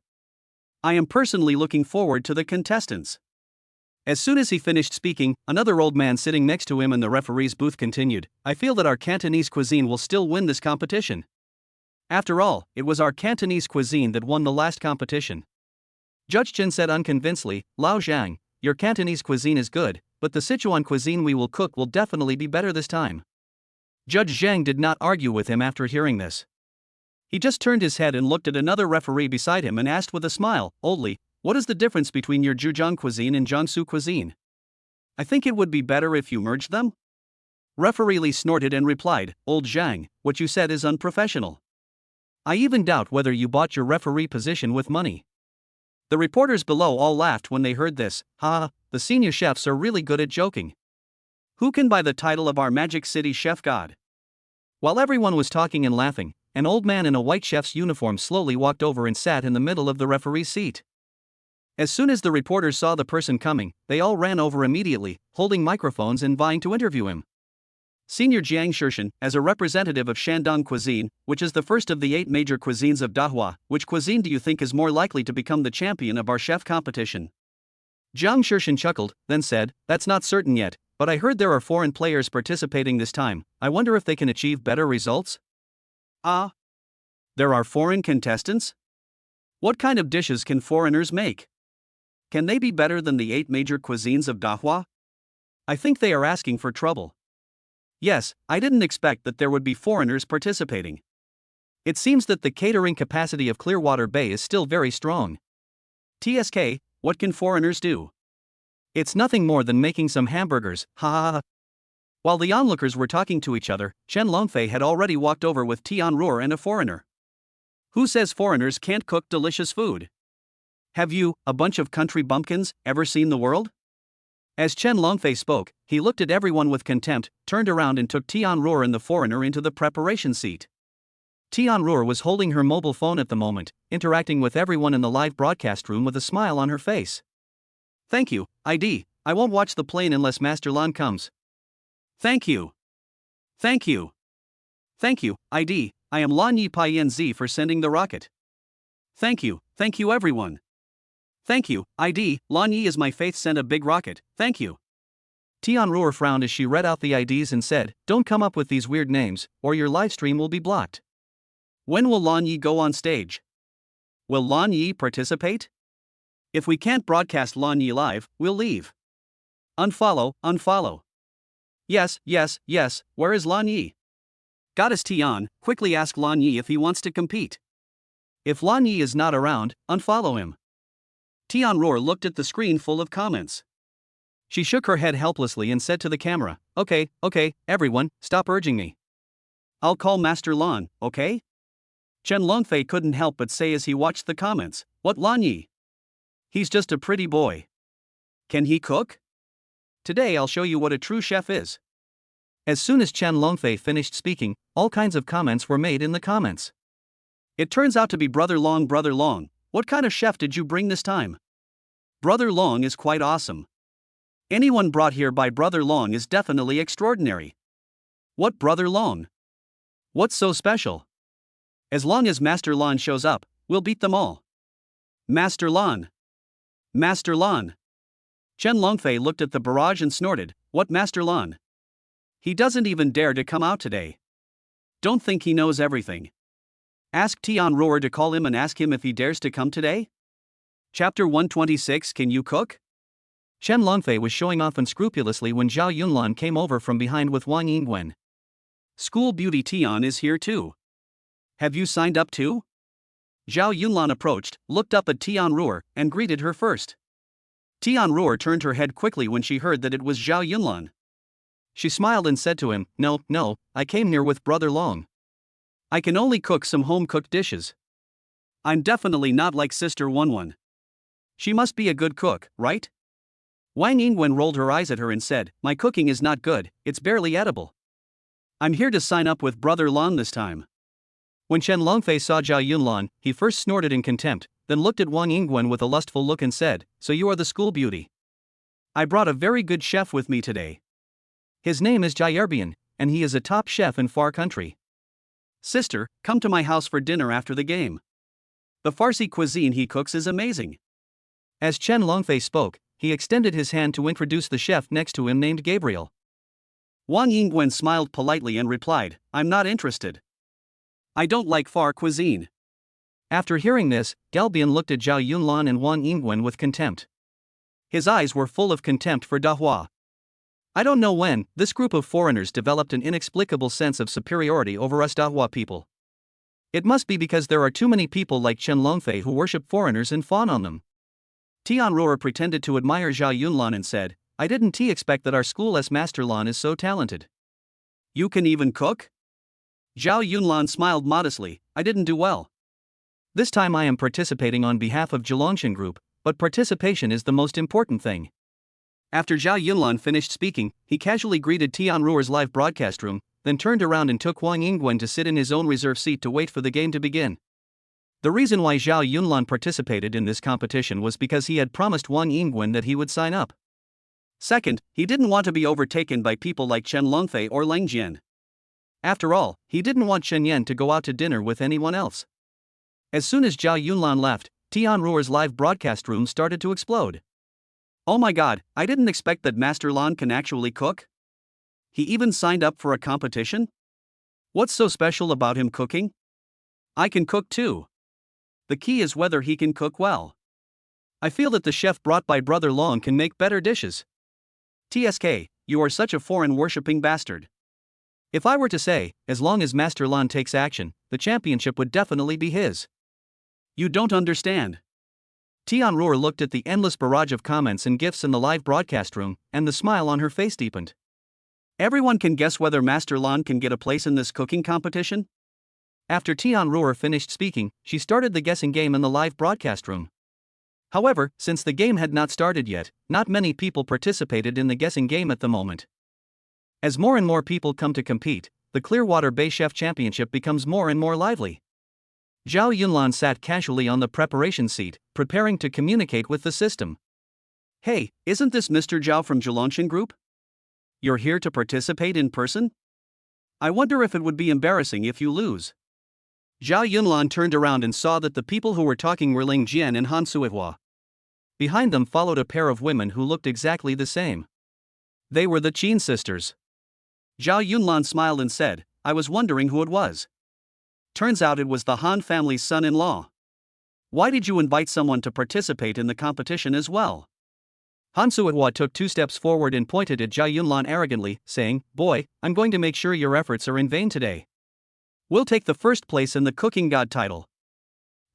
Speaker 1: I am personally looking forward to the contestants. As soon as he finished speaking, another old man sitting next to him in the referee's booth continued, I feel that our Cantonese cuisine will still win this competition. After all, it was our Cantonese cuisine that won the last competition. Judge Chen said unconvincingly, Lao Zhang, your Cantonese cuisine is good, but the Sichuan cuisine we will cook will definitely be better this time. Judge Zhang did not argue with him after hearing this. He just turned his head and looked at another referee beside him and asked with a smile, oldly, what is the difference between your Zhejiang cuisine and Jiangsu cuisine? I think it would be better if you merged them? Referee Li snorted and replied, Old Zhang, what you said is unprofessional. I even doubt whether you bought your referee position with money. The reporters below all laughed when they heard this. Ha, the senior chefs are really good at joking. Who can buy the title of our Magic City chef god? While everyone was talking and laughing, an old man in a white chef's uniform slowly walked over and sat in the middle of the referee's seat. As soon as the reporters saw the person coming, they all ran over immediately, holding microphones and vying to interview him. Senior Jiang Shishan, as a representative of Shandong cuisine, which is the first of the 8 major cuisines of Dahua, which cuisine do you think is more likely to become the champion of our chef competition? Jiang Shishan chuckled, then said, that's not certain yet, but I heard there are foreign players participating this time. I wonder if they can achieve better results? Ah? There are foreign contestants? What kind of dishes can foreigners make? Can they be better than the 8 major cuisines of Dahua? I think they are asking for trouble. Yes, I didn't expect that there would be foreigners participating. It seems that the catering capacity of Clearwater Bay is still very strong. TSK, what can foreigners do? It's nothing more than making some hamburgers, ha ha ha. While the onlookers were talking to each other, Chen Longfei had already walked over with Tianruo and a foreigner. Who says foreigners can't cook delicious food? Have you, a bunch of country bumpkins, ever seen the world? As Chen Longfei spoke, he looked at everyone with contempt, turned around and took Tianruo and the foreigner into the preparation seat. Tianruo was holding her mobile phone at the moment, interacting with everyone in the live broadcast room with a smile on her face. Thank you, ID, I won't watch the plane unless Master Lan comes. Thank you. Thank you. Thank you, ID, I am Lan Yi Pai Z for sending the rocket. Thank you everyone. Thank you, ID, Lan Yi is my faith sent a big rocket, thank you. Tianruo frowned as she read out the IDs and said, don't come up with these weird names, or your livestream will be blocked. When will Lan Yi go on stage? Will Lan Yi participate? If we can't broadcast Lan Yi live, we'll leave. Unfollow. Yes, where is Lan Yi? Goddess Tian, quickly ask Lan Yi if he wants to compete. If Lan Yi is not around, unfollow him. Tianruo looked at the screen full of comments. She shook her head helplessly and said to the camera, okay, everyone, stop urging me. I'll call Master Lan, okay? Chen Longfei couldn't help but say as he watched the comments, what Lan Yi? He's just a pretty boy. Can he cook? Today I'll show you what a true chef is. As soon as Chen Longfei finished speaking, all kinds of comments were made in the comments. It turns out to be Brother Long. What kind of chef did you bring this time? Brother Long is quite awesome. Anyone brought here by Brother Long is definitely extraordinary. What Brother Long? What's so special? As long as Master Lan shows up, we'll beat them all. Master Lan. Chen Longfei looked at the barrage and snorted, what Master Lan? He doesn't even dare to come out today. Don't think he knows everything. Ask Tianruo to call him and ask him if he dares to come today? Chapter 126 Can you cook? Chen Longfei was showing off unscrupulously when Zhao Yunlan came over from behind with Wang Yingwen. School beauty Tian is here too. Have you signed up too? Zhao Yunlan approached, looked up at Tianruo, and greeted her first. Tianruo turned her head quickly when she heard that it was Zhao Yunlan. She smiled and said to him, No, I came here with Brother Long. I can only cook some home-cooked dishes. I'm definitely not like Sister Wonwon. She must be a good cook, right? Wang Yingwen rolled her eyes at her and said, My cooking is not good, it's barely edible. I'm here to sign up with Brother Lan this time. When Chen Longfei saw Zhao Yunlan, he first snorted in contempt, then looked at Wang Yingwen with a lustful look and said, So you are the school beauty. I brought a very good chef with me today. His name is Jayerbian, and he is a top chef in far country. Sister, come to my house for dinner after the game. The Farsi cuisine he cooks is amazing. As Chen Longfei spoke, he extended his hand to introduce the chef next to him named Gabriel. Wang Yingwen smiled politely and replied, "I'm not interested. I don't like far cuisine." After hearing this, Galbian looked at Zhao Yunlan and Wang Yingwen with contempt. His eyes were full of contempt for Dahua. I don't know when, this group of foreigners developed an inexplicable sense of superiority over us Dahua people. It must be because there are too many people like Chen Longfei who worship foreigners and fawn on them. Tian Ruer pretended to admire Zhao Yunlan and said, "I didn't expect that our school's Master Lan is so talented. You can even cook?" Zhao Yunlan smiled modestly, "I didn't do well. This time I am participating on behalf of Zhelongshan Group, but participation is the most important thing." After Zhao Yunlan finished speaking, he casually greeted Tian Ruer's live broadcast room, then turned around and took Wang Yingwen to sit in his own reserve seat to wait for the game to begin. The reason why Zhao Yunlan participated in this competition was because he had promised Wang Yingwen that he would sign up. Second, he didn't want to be overtaken by people like Chen Longfei or Leng Jian. After all, he didn't want Chen Yan to go out to dinner with anyone else. As soon as Zhao Yunlan left, Tian Ruer's live broadcast room started to explode. "Oh my god, I didn't expect that Master Lan can actually cook. He even signed up for a competition? What's so special about him cooking? I can cook too. The key is whether he can cook well. I feel that the chef brought by Brother Long can make better dishes. TSK, you are such a foreign worshipping bastard. If I were to say, as long as Master Lan takes action, the championship would definitely be his. You don't understand." Tian Ruer looked at the endless barrage of comments and gifs in the live broadcast room, and the smile on her face deepened. Everyone can guess whether Master Lan can get a place in this cooking competition? After Tian Ruer finished speaking, she started the guessing game in the live broadcast room. However, since the game had not started yet, not many people participated in the guessing game at the moment. As more and more people come to compete, the Clearwater Bay Chef Championship becomes more and more lively. Zhao Yunlan sat casually on the preparation seat, preparing to communicate with the system. "Hey, isn't this Mr. Zhao from Zhelongshan Group? You're here to participate in person? I wonder if it would be embarrassing if you lose." Zhao Yunlan turned around and saw that the people who were talking were Ling Jian and Han Suihua. Behind them followed a pair of women who looked exactly the same. They were the Qin sisters. Zhao Yunlan smiled and said, "I was wondering who it was. Turns out it was the Han family's son-in-law. Why did you invite someone to participate in the competition as well?" Han Suihua took 2 steps forward and pointed at Zhao Yunlan arrogantly, saying, "Boy, I'm going to make sure your efforts are in vain today. We'll take the first place in the cooking god title."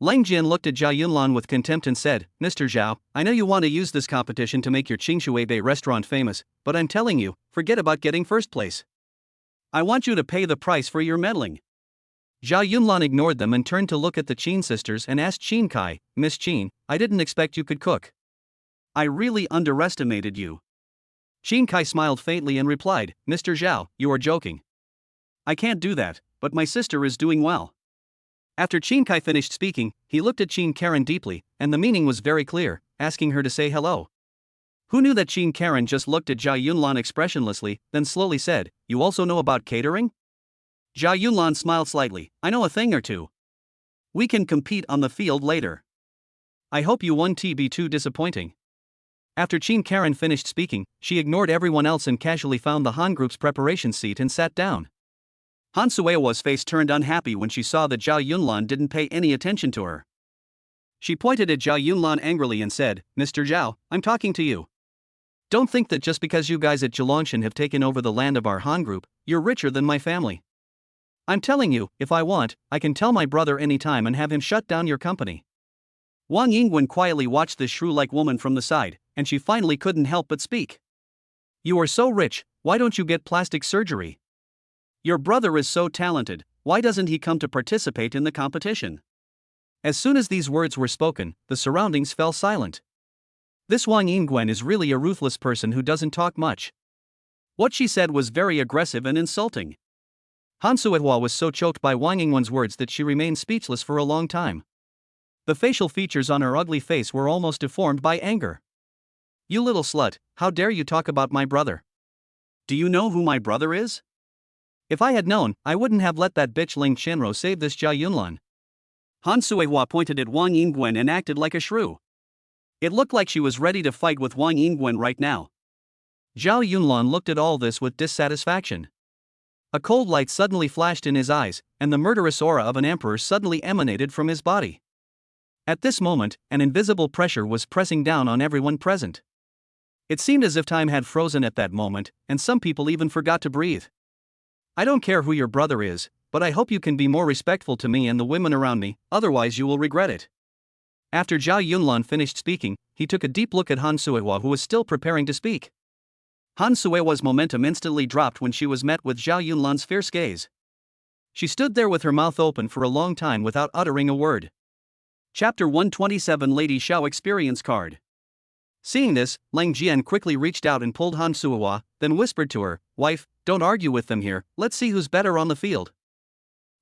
Speaker 1: Leng Jian looked at Zhao Yunlan with contempt and said, "Mr. Zhao, I know you want to use this competition to make your Qingshui Bei restaurant famous, but I'm telling you, forget about getting first place. I want you to pay the price for your meddling." Zhao Yunlan ignored them and turned to look at the Qin sisters and asked Qin Kai, "Miss Qin, I didn't expect you could cook. I really underestimated you." Qin Kai smiled faintly and replied, "Mr. Zhao, you are joking. I can't do that, but my sister is doing well." After Qin Kai finished speaking, he looked at Qin Karen deeply, and the meaning was very clear, asking her to say hello. Who knew that Qin Karen just looked at Zhao Yunlan expressionlessly, then slowly said, "You also know about catering?" Zhao Yunlan smiled slightly, "I know a thing or two. We can compete on the field later. I hope you won't be too disappointing." After Qin Karen finished speaking, she ignored everyone else and casually found the Han group's preparation seat and sat down. Han Suewa's face turned unhappy when she saw that Zhao Yunlan didn't pay any attention to her. She pointed at Zhao Yunlan angrily and said, "Mr. Zhao, I'm talking to you. Don't think that just because you guys at Zhelongshan have taken over the land of our Han group, you're richer than my family. I'm telling you, if I want, I can tell my brother anytime and have him shut down your company." Wang Yingwen quietly watched this shrew-like woman from the side, and she finally couldn't help but speak. "You are so rich, why don't you get plastic surgery? Your brother is so talented, why doesn't he come to participate in the competition?" As soon as these words were spoken, the surroundings fell silent. This Wang Yingwen is really a ruthless person who doesn't talk much. What she said was very aggressive and insulting. Han Suihua was so choked by Wang Yingwen's words that she remained speechless for a long time. The facial features on her ugly face were almost deformed by anger. "You little slut, how dare you talk about my brother? Do you know who my brother is? If I had known, I wouldn't have let that bitch Ling Shenro save this Zhao Yunlan." Han Suihua pointed at Wang Yingwen and acted like a shrew. It looked like she was ready to fight with Wang Yingwen right now. Zhao Yunlan looked at all this with dissatisfaction. A cold light suddenly flashed in his eyes, and the murderous aura of an emperor suddenly emanated from his body. At this moment, an invisible pressure was pressing down on everyone present. It seemed as if time had frozen at that moment, and some people even forgot to breathe. I don't care who your brother is, but I hope you can be more respectful to me and the women around me, otherwise you will regret it. After Zhao Yunlan finished speaking, he took a deep look at Han Suehua, who was still preparing to speak. Han Suehua's momentum instantly dropped when she was met with Zhao Yunlan's fierce gaze. She stood there with her mouth open for a long time without uttering a word. Chapter 127 Lady Xiao Experience Card. Seeing this, Lang Jian quickly reached out and pulled Han Suehua, then whispered to her, "Wife, don't argue with them here, let's see who's better on the field."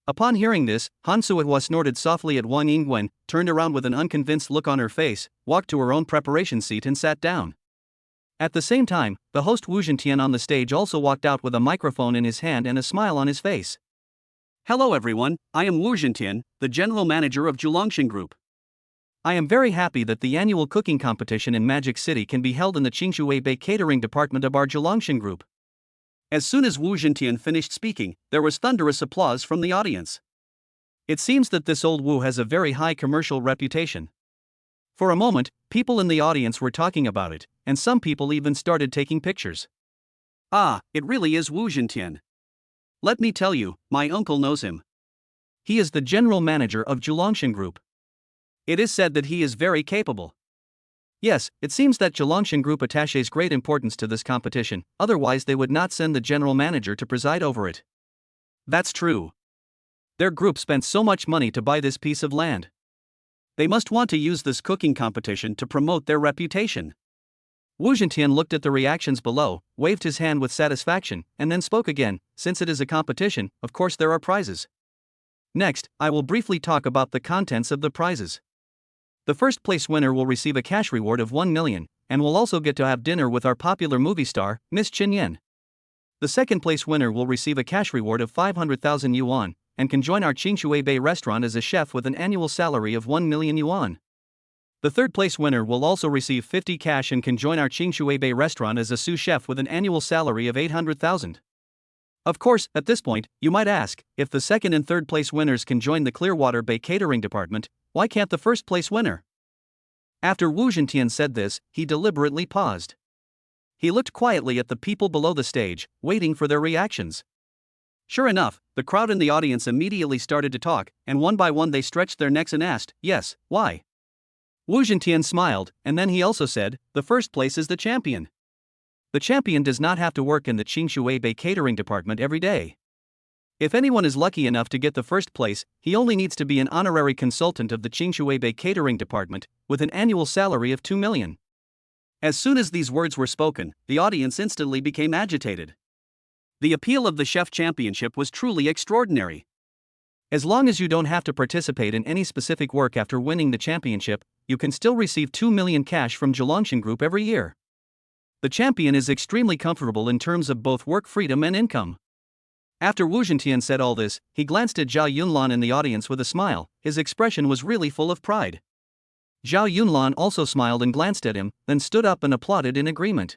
Speaker 1: Upon hearing this, Han Suehua snorted softly at Wang Yingwen, turned around with an unconvinced look on her face, walked to her own preparation seat and sat down. At the same time, the host Wu Zhentian on the stage also walked out with a microphone in his hand and a smile on his face. "Hello everyone, I am Wu Zhentian, the general manager of Zhulongshan Group. I am very happy that the annual cooking competition in Magic City can be held in the Qingshui Bay catering department of our Zhulongshan Group." As soon as Wu Zhentian finished speaking, there was thunderous applause from the audience. It seems that this old Wu has a very high commercial reputation. For a moment, people in the audience were talking about it, and some people even started taking pictures. "Ah, it really is Wu Zhentian. Let me tell you, my uncle knows him. He is the general manager of Zhulongshan Group. It is said that he is very capable." Yes, it seems that Zhulongshan Group attaches great importance to this competition, otherwise they would not send the general manager to preside over it. That's true. Their group spent so much money to buy this piece of land. They must want to use this cooking competition to promote their reputation. Wu Zhentian looked at the reactions below, waved his hand with satisfaction, and then spoke again. "Since it is a competition, of course there are prizes. Next, I will briefly talk about the contents of the prizes. The first place winner will receive a cash reward of 1 million, and will also get to have dinner with our popular movie star, Miss Chin Yen. The second place winner will receive a cash reward of 500,000 yuan, and can join our Qingshui Bay restaurant as a chef with an annual salary of 1 million yuan. The third place winner will also receive 50 cash and can join our Qingshui Bay restaurant as a sous chef with an annual salary of 800,000. Of course, at this point, you might ask, if the second and third place winners can join the Clearwater Bay catering department, why can't the first place winner? After Wu Zhentian said this, he deliberately paused. He looked quietly at the people below the stage, waiting for their reactions. Sure enough, the crowd in the audience immediately started to talk, and one by one they stretched their necks and asked, "Yes, why?" Wu Zhentian smiled, and then he also said, "The first place is the champion. The champion does not have to work in the Qingshui Bay catering department every day. If anyone is lucky enough to get the first place, he only needs to be an honorary consultant of the Qingshui Bay catering department, with an annual salary of 2 million. As soon as these words were spoken, the audience instantly became agitated. The appeal of the chef championship was truly extraordinary. As long as you don't have to participate in any specific work after winning the championship, you can still receive 2 million cash from Zhulongshan Group every year. The champion is extremely comfortable in terms of both work freedom and income." After Wu Zhentian said all this, he glanced at Zhao Yunlan in the audience with a smile. His expression was really full of pride. Zhao Yunlan also smiled and glanced at him, then stood up and applauded in agreement.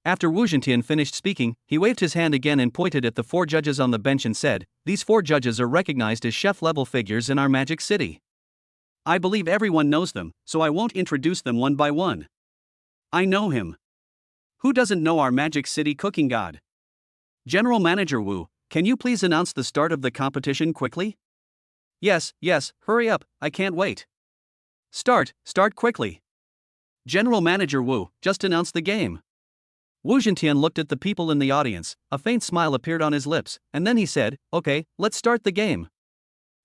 Speaker 1: After Wu Zhentian finished speaking, he waved his hand again and pointed at the 4 judges on the bench and said, "These 4 judges are recognized as chef-level figures in our Magic City. I believe everyone knows them, so I won't introduce them one by one. I know him. Who doesn't know our Magic City cooking god? General Manager Wu, can you please announce the start of the competition quickly?" Yes, hurry up, I can't wait. Start quickly. General Manager Wu, just announce the game." Wu Zhentian looked at the people in the audience, a faint smile appeared on his lips, and then he said, "Okay, let's start the game."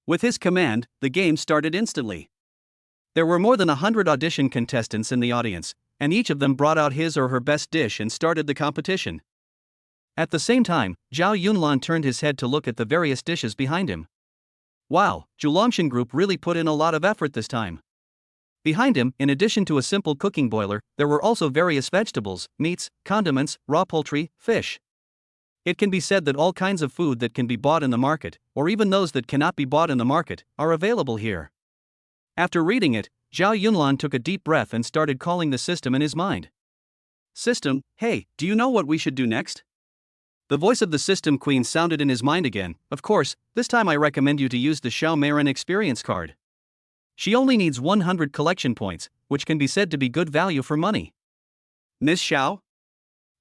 Speaker 1: With his command, the game started instantly. There were more than 100 audition contestants in the audience, and each of them brought out his or her best dish and started the competition. At the same time, Zhao Yunlan turned his head to look at the various dishes behind him. Wow, Zhulongshan Group really put in a lot of effort this time. Behind him, in addition to a simple cooking boiler, there were also various vegetables, meats, condiments, raw poultry, fish. It can be said that all kinds of food that can be bought in the market, or even those that cannot be bought in the market, are available here. After reading it, Zhao Yunlan took a deep breath and started calling the system in his mind. System, hey, do you know what we should do next? The voice of the system queen sounded in his mind again. Of course, this time I recommend you to use the Xiao Marin experience card. She only needs 100 collection points, which can be said to be good value for money. Miss Xiao?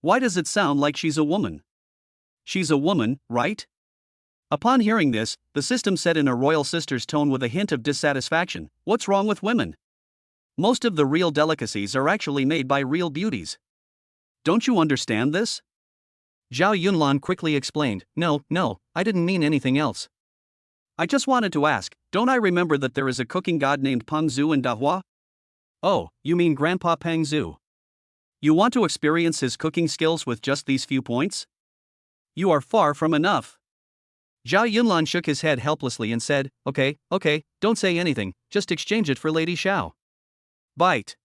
Speaker 1: Why does it sound like she's a woman? She's a woman, right? Upon hearing this, the system said in a royal sister's tone with a hint of dissatisfaction, what's wrong with women? Most of the real delicacies are actually made by real beauties. Don't you understand this? Zhao Yunlan quickly explained, no, I didn't mean anything else. I just wanted to ask, don't I remember that there is a cooking god named Peng Zhu in Dahua? Oh, you mean Grandpa Peng Zhu? You want to experience his cooking skills with just these few points? You are far from enough. Zhao Yunlan shook his head helplessly and said, okay, don't say anything, just exchange it for Lady Xiao. Bite.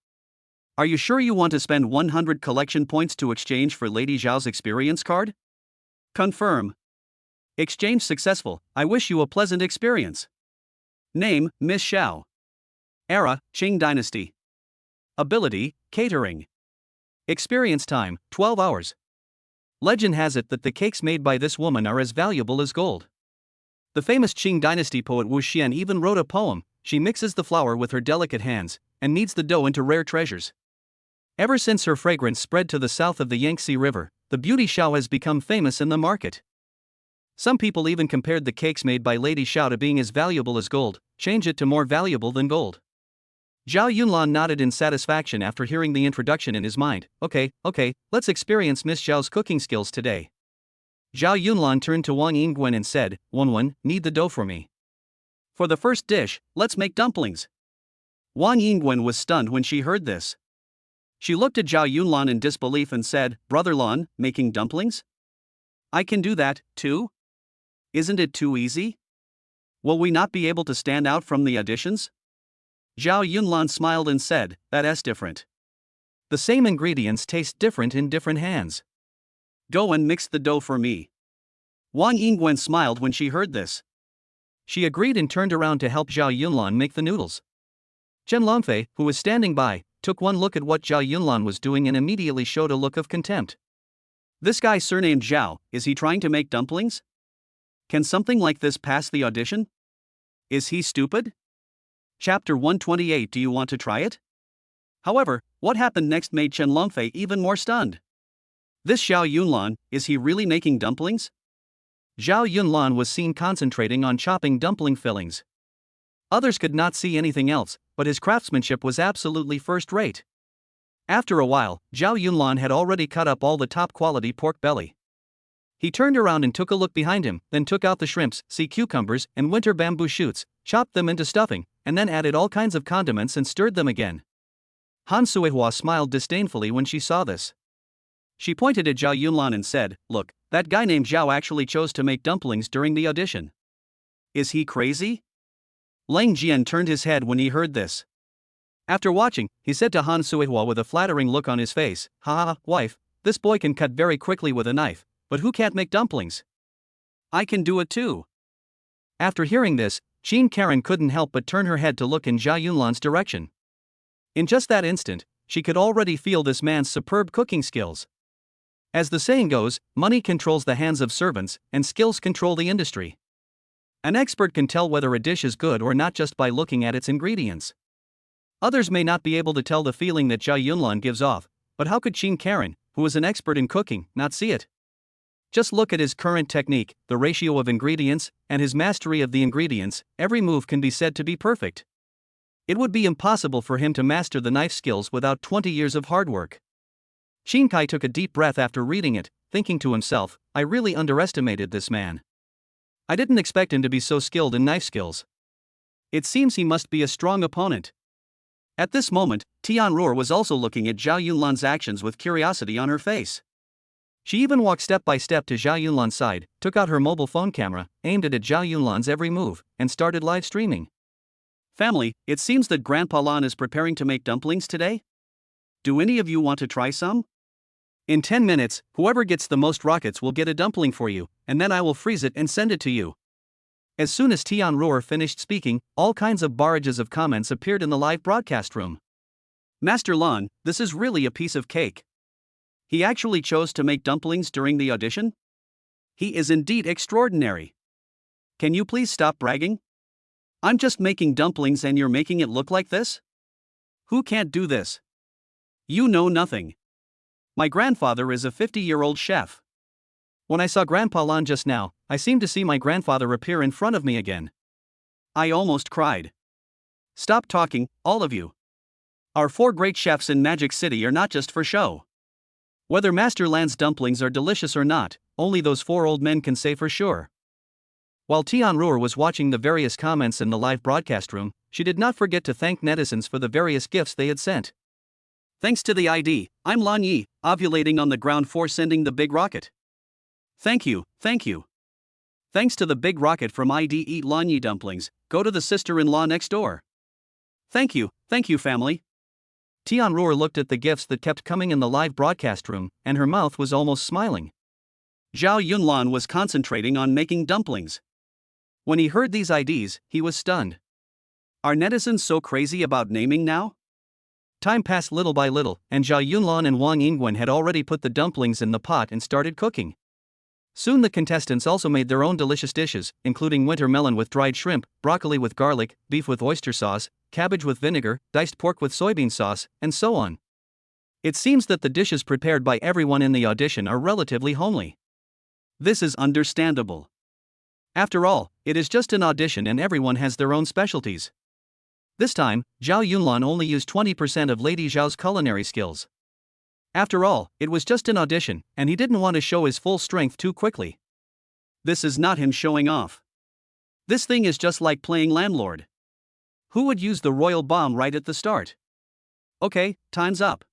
Speaker 1: Are you sure you want to spend 100 collection points to exchange for Lady Xiao's experience card? Confirm. Exchange successful, I wish you a pleasant experience. Name, Miss Xiao. Era, Qing Dynasty. Ability, catering. Experience time, 12 hours. Legend has it that the cakes made by this woman are as valuable as gold. The famous Qing Dynasty poet Wu Xian even wrote a poem. She mixes the flour with her delicate hands and kneads the dough into rare treasures. Ever since her fragrance spread to the south of the Yangtze River, the beauty Xiao has become famous in the market. Some people even compared the cakes made by Lady Xiao to being as valuable as gold, change it to more valuable than gold. Zhao Yunlan nodded in satisfaction after hearing the introduction in his mind. Okay, let's experience Miss Xiao's cooking skills today. Zhao Yunlan turned to Wang Yingwen and said, Wenwen, knead the dough for me. For the first dish, let's make dumplings. Wang Yingwen was stunned when she heard this. She looked at Zhao Yunlan in disbelief and said, Brother Lan, making dumplings? I can do that, too? Isn't it too easy? Will we not be able to stand out from the auditions? Zhao Yunlan smiled and said, that's different. The same ingredients taste different in different hands. Go and mix the dough for me. Wang Yingwen smiled when she heard this. She agreed and turned around to help Zhao Yunlan make the noodles. Chen Longfei, who was standing by, took one look at what Zhao Yunlan was doing and immediately showed a look of contempt. This guy surnamed Zhao, is he trying to make dumplings? Can something like this pass the audition? Is he stupid? Chapter 128. Do you want to try it? However, what happened next made Chen Longfei even more stunned. This Zhao Yunlan, is he really making dumplings? Zhao Yunlan was seen concentrating on chopping dumpling fillings. Others could not see anything else, but his craftsmanship was absolutely first-rate. After a while, Zhao Yunlan had already cut up all the top-quality pork belly. He turned around and took a look behind him, then took out the shrimps, sea cucumbers, and winter bamboo shoots, chopped them into stuffing, and then added all kinds of condiments and stirred them again. Han Suihua smiled disdainfully when she saw this. She pointed at Zhao Yunlan and said, Look, that guy named Zhao actually chose to make dumplings during the audition. Is he crazy? Lang Jian turned his head when he heard this. After watching, he said to Han Suihua with a flattering look on his face, Ha, wife, this boy can cut very quickly with a knife, but who can't make dumplings? I can do it too. After hearing this, Jean Karen couldn't help but turn her head to look in Zhao Yunlan's direction. In just that instant, she could already feel this man's superb cooking skills. As the saying goes, money controls the hands of servants, and skills control the industry. An expert can tell whether a dish is good or not just by looking at its ingredients. Others may not be able to tell the feeling that Zhao Yunlan gives off, but how could Jean Karen, who is an expert in cooking, not see it? Just look at his current technique, the ratio of ingredients, and his mastery of the ingredients. Every move can be said to be perfect. It would be impossible for him to master the knife skills without 20 years of hard work. Qin Kai took a deep breath after reading it, thinking to himself, I really underestimated this man. I didn't expect him to be so skilled in knife skills. It seems he must be a strong opponent. At this moment, Tianruo was also looking at Zhao Yunlan's actions with curiosity on her face. She even walked step by step to Zhao Yunlan's side, took out her mobile phone camera, aimed it at Zhao Yunlan's every move, and started live streaming. Family, it seems that Grandpa Lan is preparing to make dumplings today? Do any of you want to try some? In 10 minutes, whoever gets the most rockets will get a dumpling for you, and then I will freeze it and send it to you. As soon as Tianruo finished speaking, all kinds of barrages of comments appeared in the live broadcast room. Master Lan, this is really a piece of cake. He actually chose to make dumplings during the audition? He is indeed extraordinary. Can you please stop bragging? I'm just making dumplings and you're making it look like this? Who can't do this? You know nothing. My grandfather is a 50-year-old chef. When I saw Grandpa Lan just now, I seemed to see my grandfather appear in front of me again. I almost cried. Stop talking, all of you. Our 4 great chefs in Magic City are not just for show. Whether Master Lan's dumplings are delicious or not, only those 4 old men can say for sure. While Tianruo was watching the various comments in the live broadcast room, she did not forget to thank netizens for the various gifts they had sent. Thanks to the ID, I'm Lan Yi, ovulating on the ground for sending the big rocket. Thank you, thank you. Thanks to the big rocket from ID Eat Lan Yi dumplings, go to the sister-in-law next door. Thank you family. Tianruo looked at the gifts that kept coming in the live broadcast room, and her mouth was almost smiling. Zhao Yunlan was concentrating on making dumplings. When he heard these IDs, he was stunned. Are netizens so crazy about naming now? Time passed little by little, and Zhao Yunlan and Wang Yingwen had already put the dumplings in the pot and started cooking. Soon the contestants also made their own delicious dishes, including winter melon with dried shrimp, broccoli with garlic, beef with oyster sauce, cabbage with vinegar, diced pork with soybean sauce, and so on. It seems that the dishes prepared by everyone in the audition are relatively homely. This is understandable. After all, it is just an audition and everyone has their own specialties. This time, Zhao Yunlan only used 20% of Lady Zhao's culinary skills. After all, it was just an audition, and he didn't want to show his full strength too quickly. This is not him showing off. This thing is just like playing landlord. Who would use the royal bomb right at the start? Okay, time's up.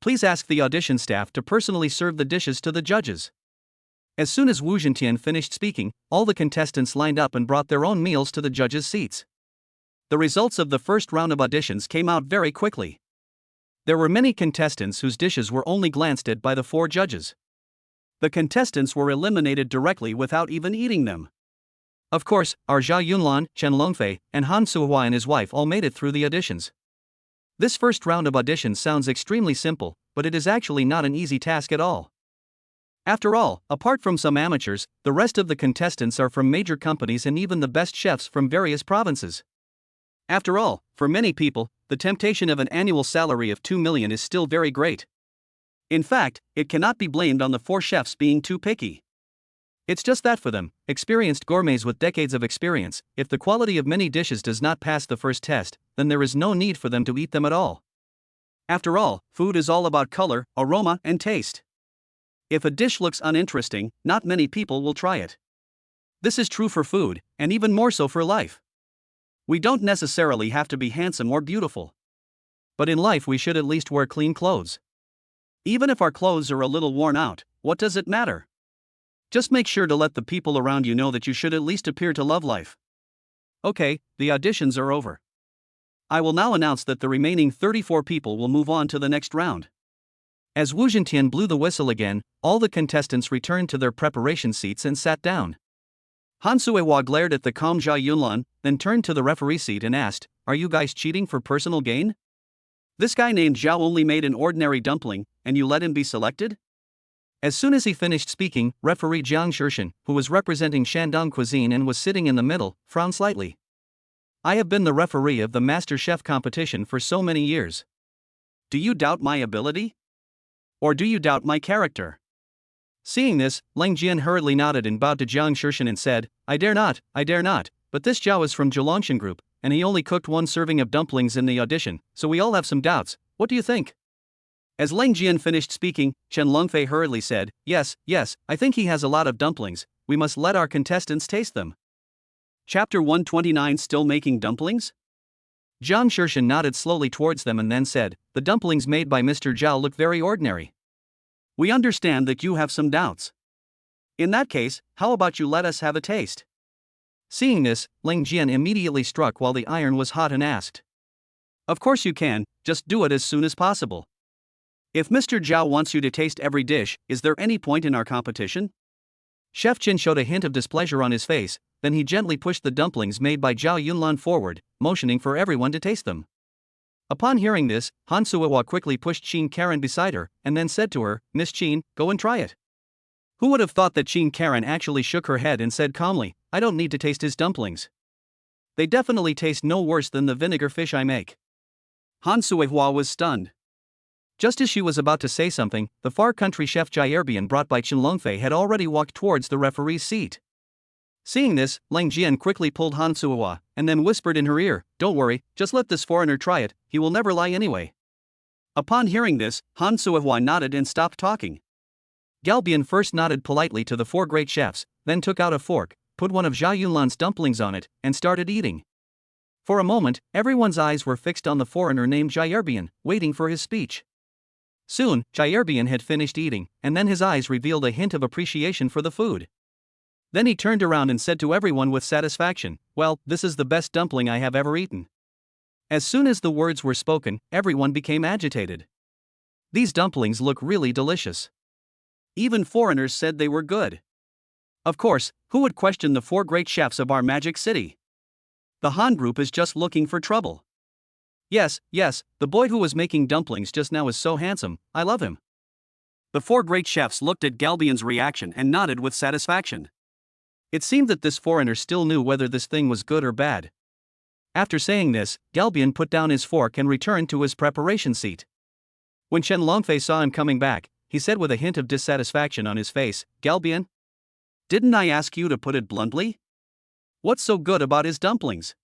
Speaker 1: Please ask the audition staff to personally serve the dishes to the judges. As soon as Wu Zhentian finished speaking, all the contestants lined up and brought their own meals to the judges' seats. The results of the first round of auditions came out very quickly. There were many contestants whose dishes were only glanced at by the 4 judges. The contestants were eliminated directly without even eating them. Of course, our Zhao Yunlan, Chen Longfei, and Han Suhua and his wife all made it through the auditions. This first round of auditions sounds extremely simple, but it is actually not an easy task at all. After all, apart from some amateurs, the rest of the contestants are from major companies and even the best chefs from various provinces. After all, for many people, the temptation of an annual salary of 2 million is still very great. In fact, it cannot be blamed on the 4 chefs being too picky. It's just that for them, experienced gourmets with decades of experience, if the quality of many dishes does not pass the first test, then there is no need for them to eat them at all. After all, food is all about color, aroma, and taste. If a dish looks uninteresting, not many people will try it. This is true for food, and even more so for life. We don't necessarily have to be handsome or beautiful. But in life we should at least wear clean clothes. Even if our clothes are a little worn out, what does it matter? Just make sure to let the people around you know that you should at least appear to love life. Okay, the auditions are over. I will now announce that the remaining 34 people will move on to the next round. As Wu Zhentian blew the whistle again, all the contestants returned to their preparation seats and sat down. Han Suehua glared at the calm Zhao Yunlan, then turned to the referee seat and asked, "Are you guys cheating for personal gain? This guy named Zhao only made an ordinary dumpling, and you let him be selected?" As soon as he finished speaking, referee Jiang Shishan, who was representing Shandong cuisine and was sitting in the middle, frowned slightly. "I have been the referee of the Master Chef competition for so many years. Do you doubt my ability? Or do you doubt my character?" Seeing this, Leng Jian hurriedly nodded and bowed to Jiang Shishan and said, I dare not, but this Zhao is from Zhelongshan Group, and he only cooked 1 serving of dumplings in the audition, so we all have some doubts. What do you think?" As Leng Jian finished speaking, Chen Longfei hurriedly said, Yes, I think he has a lot of dumplings, we must let our contestants taste them. Chapter 129 Still making dumplings? Jiang Shishan nodded slowly towards them and then said, The dumplings made by Mr. Zhao look very ordinary. We understand that you have some doubts. In that case, how about you let us have a taste? Seeing this, Leng Jian immediately struck while the iron was hot and asked. Of course you can, just do it as soon as possible. If Mr. Zhao wants you to taste every dish, is there any point in our competition? Chef Chin showed a hint of displeasure on his face, then he gently pushed the dumplings made by Zhao Yunlan forward, motioning for everyone to taste them. Upon hearing this, Han Suiwa quickly pushed Qin Karen beside her, and then said to her, "Miss Qin, go and try it." Who would have thought that Qin Karen actually shook her head and said calmly, "I don't need to taste his dumplings. They definitely taste no worse than the vinegar fish I make." Han Suihua was stunned. Just as she was about to say something, the far country chef Jierbian brought by Chen Longfei had already walked towards the referee's seat. Seeing this, Lang Jian quickly pulled Han Suihua, and then whispered in her ear, "Don't worry, just let this foreigner try it, he will never lie anyway." Upon hearing this, Han Suihua nodded and stopped talking. Galbian first nodded politely to the four great chefs, then took out a fork, put one of Zhao Yunlan's dumplings on it, and started eating. For a moment, everyone's eyes were fixed on the foreigner named Jierbian, waiting for his speech. Soon, Jierbian had finished eating, and then his eyes revealed a hint of appreciation for the food. Then he turned around and said to everyone with satisfaction, "Well, this is the best dumpling I have ever eaten." As soon as the words were spoken, everyone became agitated. These dumplings look really delicious. Even foreigners said they were good. Of course, who would question the four great chefs of our magic city? The Han group is just looking for trouble. Yes, the boy who was making dumplings just now is so handsome, I love him. The four great chefs looked at Galbian's reaction and nodded with satisfaction. It seemed that this foreigner still knew whether this thing was good or bad. After saying this, Galbian put down his fork and returned to his preparation seat. When Chen Longfei saw him coming back, he said with a hint of dissatisfaction on his face, "Galbian? Didn't I ask you to put it bluntly? What's so good about his dumplings?"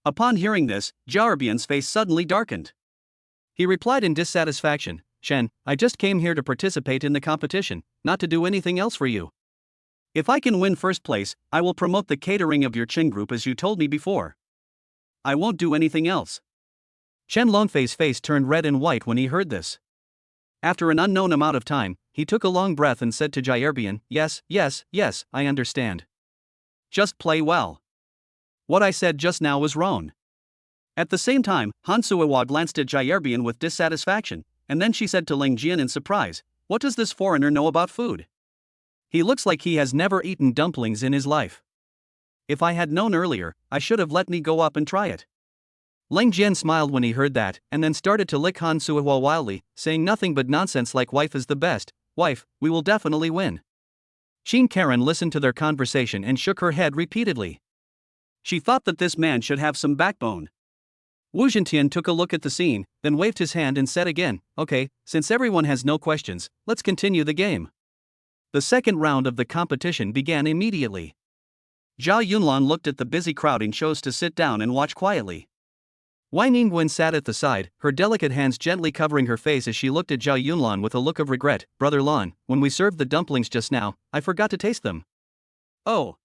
Speaker 1: Upon hearing this, Jierbian's face suddenly darkened. He replied in dissatisfaction, "Chen, I just came here to participate in the competition, not to do anything else for you. If I can win first place, I will promote the catering of your Qing group as you told me before. I won't do anything else." Chen Longfei's face turned red and white when he heard this. After an unknown amount of time, he took a long breath and said to Jierbian, yes, I understand. Just play well. What I said just now was wrong." At the same time, Han Suiwa glanced at Jierbian with dissatisfaction, and then she said to Ling Jian in surprise, "What does this foreigner know about food? He looks like he has never eaten dumplings in his life. If I had known earlier, I should have let me go up and try it." Ling Jian smiled when he heard that, and then started to lick Han Suihua wildly, saying nothing but nonsense like "Wife is the best, wife, we will definitely win." Qin Karen listened to their conversation and shook her head repeatedly. She thought that this man should have some backbone. Wu Zhentian took a look at the scene, then waved his hand and said again, "Okay, since everyone has no questions, let's continue the game." The second round of the competition began immediately. Zhao Yunlan looked at the busy crowd and chose to sit down and watch quietly. Wang Yingwen sat at the side, her delicate hands gently covering her face as she looked at Zhao Yunlan with a look of regret. "Brother Lan, when we served the dumplings just now, I forgot to taste them." "Oh."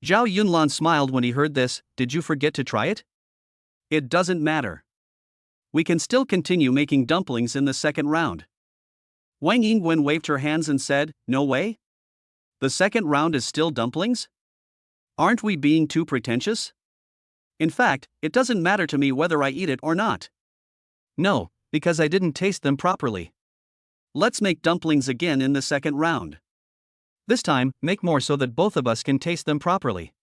Speaker 1: Zhao Yunlan smiled when he heard this. "Did you forget to try it? It doesn't matter. We can still continue making dumplings in the second round." Wang Yingwen waved her hands and said, "No way? The second round is still dumplings? Aren't we being too pretentious? In fact, it doesn't matter to me whether I eat it or not." "No, because I didn't taste them properly." "Let's make dumplings again in the second round. This time, make more so that both of us can taste them properly.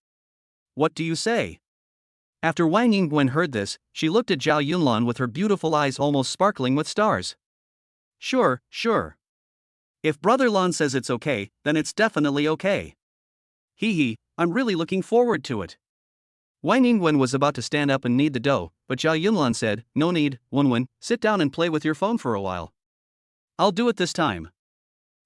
Speaker 1: What do you say?" After Wang Yingwen heard this, she looked at Zhao Yunlan with her beautiful eyes almost sparkling with stars. Sure. If Brother Lan says it's okay, then it's definitely okay. I'm really looking forward to it." Wang Yingwen was about to stand up and knead the dough, but Zhao Yunlan said, "No need, Wenwen, sit down and play with your phone for a while. I'll do it this time."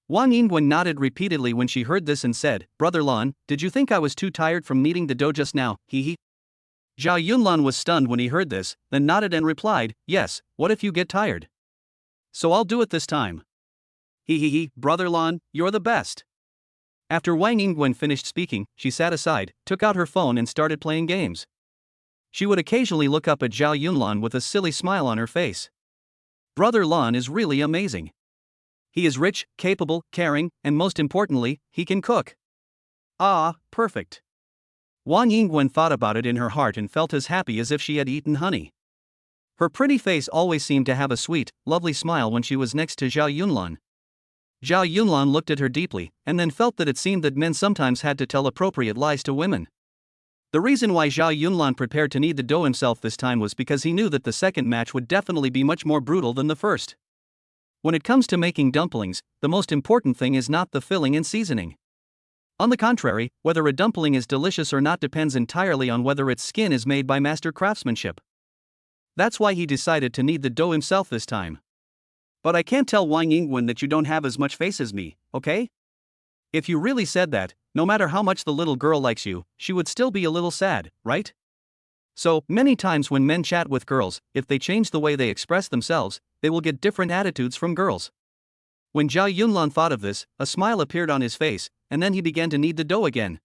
Speaker 1: Wang Yingwen nodded repeatedly when she heard this and said, "Brother Lan, did you think I was too tired from kneading the dough just now, Zhao Yunlan was stunned when he heard this, then nodded and replied, "Yes, what if you get tired? So I'll do it this time." Brother Lan, you're the best." After Wang Yingwen finished speaking, she sat aside, took out her phone and started playing games. She would occasionally look up at Zhao Yunlan with a silly smile on her face. Brother Lan is really amazing. He is rich, capable, caring, and most importantly, he can cook. Ah, perfect. Wang Yingwen thought about it in her heart and felt as happy as if she had eaten honey. Her pretty face always seemed to have a sweet, lovely smile when she was next to Zhao Yunlan. Zhao Yunlan looked at her deeply, and then felt that it seemed that men sometimes had to tell appropriate lies to women. The reason why Zhao Yunlan prepared to knead the dough himself this time was because he knew that the second match would definitely be much more brutal than the first. When it comes to making dumplings, the most important thing is not the filling and seasoning. On the contrary, whether a dumpling is delicious or not depends entirely on whether its skin is made by master craftsmanship. That's why he decided to knead the dough himself this time. But I can't tell Wang Yingwen that you don't have as much face as me, okay? If you really said that, no matter how much the little girl likes you, she would still be a little sad, right? So, many times when men chat with girls, if they change the way they express themselves, they will get different attitudes from girls. When Zhao Yunlan thought of this, a smile appeared on his face, and then he began to knead the dough again.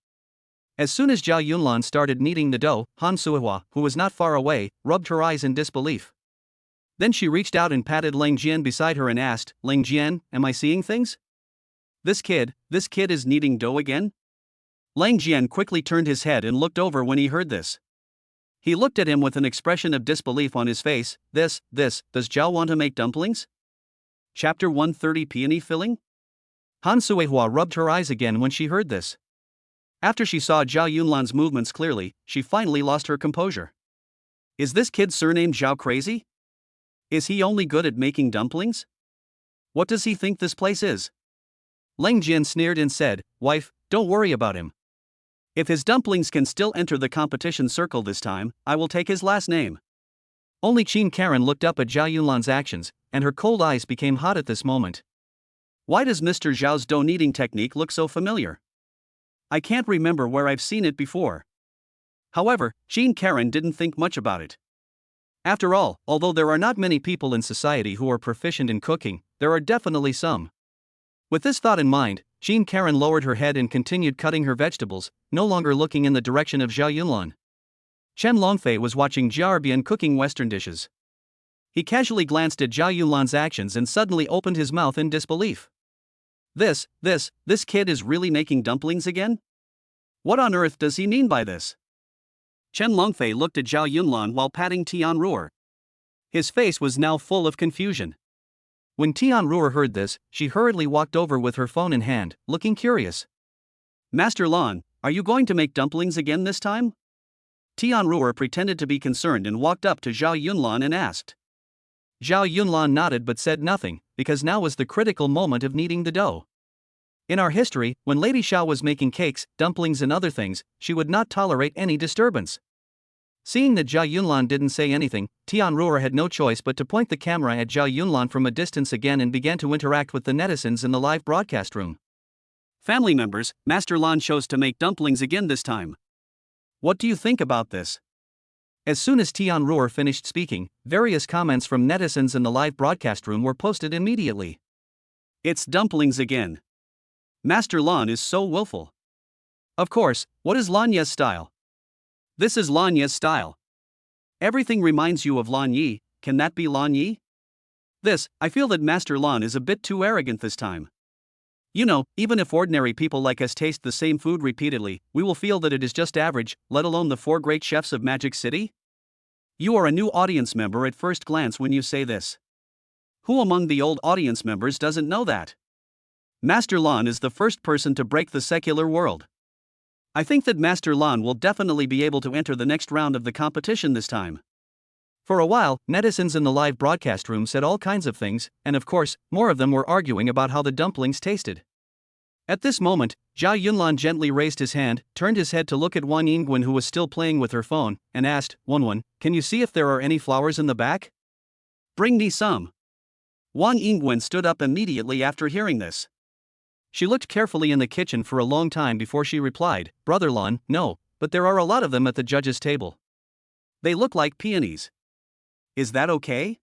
Speaker 1: As soon as Zhao Yunlan started kneading the dough, Han Suihua, who was not far away, rubbed her eyes in disbelief. Then she reached out and patted Lang Jian beside her and asked, "Lang Jian, am I seeing things? This kid is kneading dough again?" Lang Jian quickly turned his head and looked over when he heard this. He looked at him with an expression of disbelief on his face. Does Zhao want to make dumplings? Chapter 130 Peony Filling? Han Suihua rubbed her eyes again when she heard this. After she saw Zhao Yunlan's movements clearly, she finally lost her composure. Is this kid surnamed Zhao crazy? Is he only good at making dumplings? What does he think this place is? Lang Jian sneered and said, "Wife, don't worry about him. If his dumplings can still enter the competition circle this time, I will take his last name." Only Qin Karen looked up at Zhao Yunlan's actions, and her cold eyes became hot at this moment. Why does Mr. Zhao's dough kneading technique look so familiar? I can't remember where I've seen it before. However, Qin Karen didn't think much about it. After all, although there are not many people in society who are proficient in cooking, there are definitely some. With this thought in mind, Qin Karen lowered her head and continued cutting her vegetables, no longer looking in the direction of Zhao Yunlan. Chen Longfei was watching Jiarbian cooking Western dishes. He casually glanced at Zhao Yunlan's actions and suddenly opened his mouth in disbelief. This kid is really making dumplings again? What on earth does he mean by this? Chen Longfei looked at Zhao Yunlan while patting Tian Ruer. His face was now full of confusion. When Tian Ruer heard this, she hurriedly walked over with her phone in hand, looking curious. Master Lan, are you going to make dumplings again this time? Tian Ruer pretended to be concerned and walked up to Zhao Yunlan and asked. Zhao Yunlan nodded but said nothing, because now was the critical moment of kneading the dough. In our history, when Lady Xiao was making cakes, dumplings and other things, she would not tolerate any disturbance. Seeing that Zhao Yunlan didn't say anything, Tian Ruer had no choice but to point the camera at Zhao Yunlan from a distance again and began to interact with the netizens in the live broadcast room. Family members, Master Lan chose to make dumplings again this time. What do you think about this? As soon as Tian Ruer finished speaking, various comments from netizens in the live broadcast room were posted immediately. It's dumplings again. Master Lan is so willful. Of course, what is Lan Ye's style? This is Lan Ye's style. Everything reminds you of Lan Yi, can that be Lan Yi? I feel that Master Lan is a bit too arrogant this time. You know, even if ordinary people like us taste the same food repeatedly, we will feel that it is just average, let alone the 4 great chefs of Magic City? You are a new audience member at first glance when you say this. Who among the old audience members doesn't know that? Master Lan is the first person to break the secular world. I think that Master Lan will definitely be able to enter the next round of the competition this time. For a while, netizens in the live broadcast room said all kinds of things, and of course, more of them were arguing about how the dumplings tasted. At this moment, Zhao Yunlan gently raised his hand, turned his head to look at Wang Yingwen who was still playing with her phone, and asked, "Wenwen, can you see if there are any flowers in the back? Bring me some." Wang Yingwen stood up immediately after hearing this. She looked carefully in the kitchen for a long time before she replied, "Brother Lan, no, but there are a lot of them at the judge's table. They look like peonies. Is that okay?"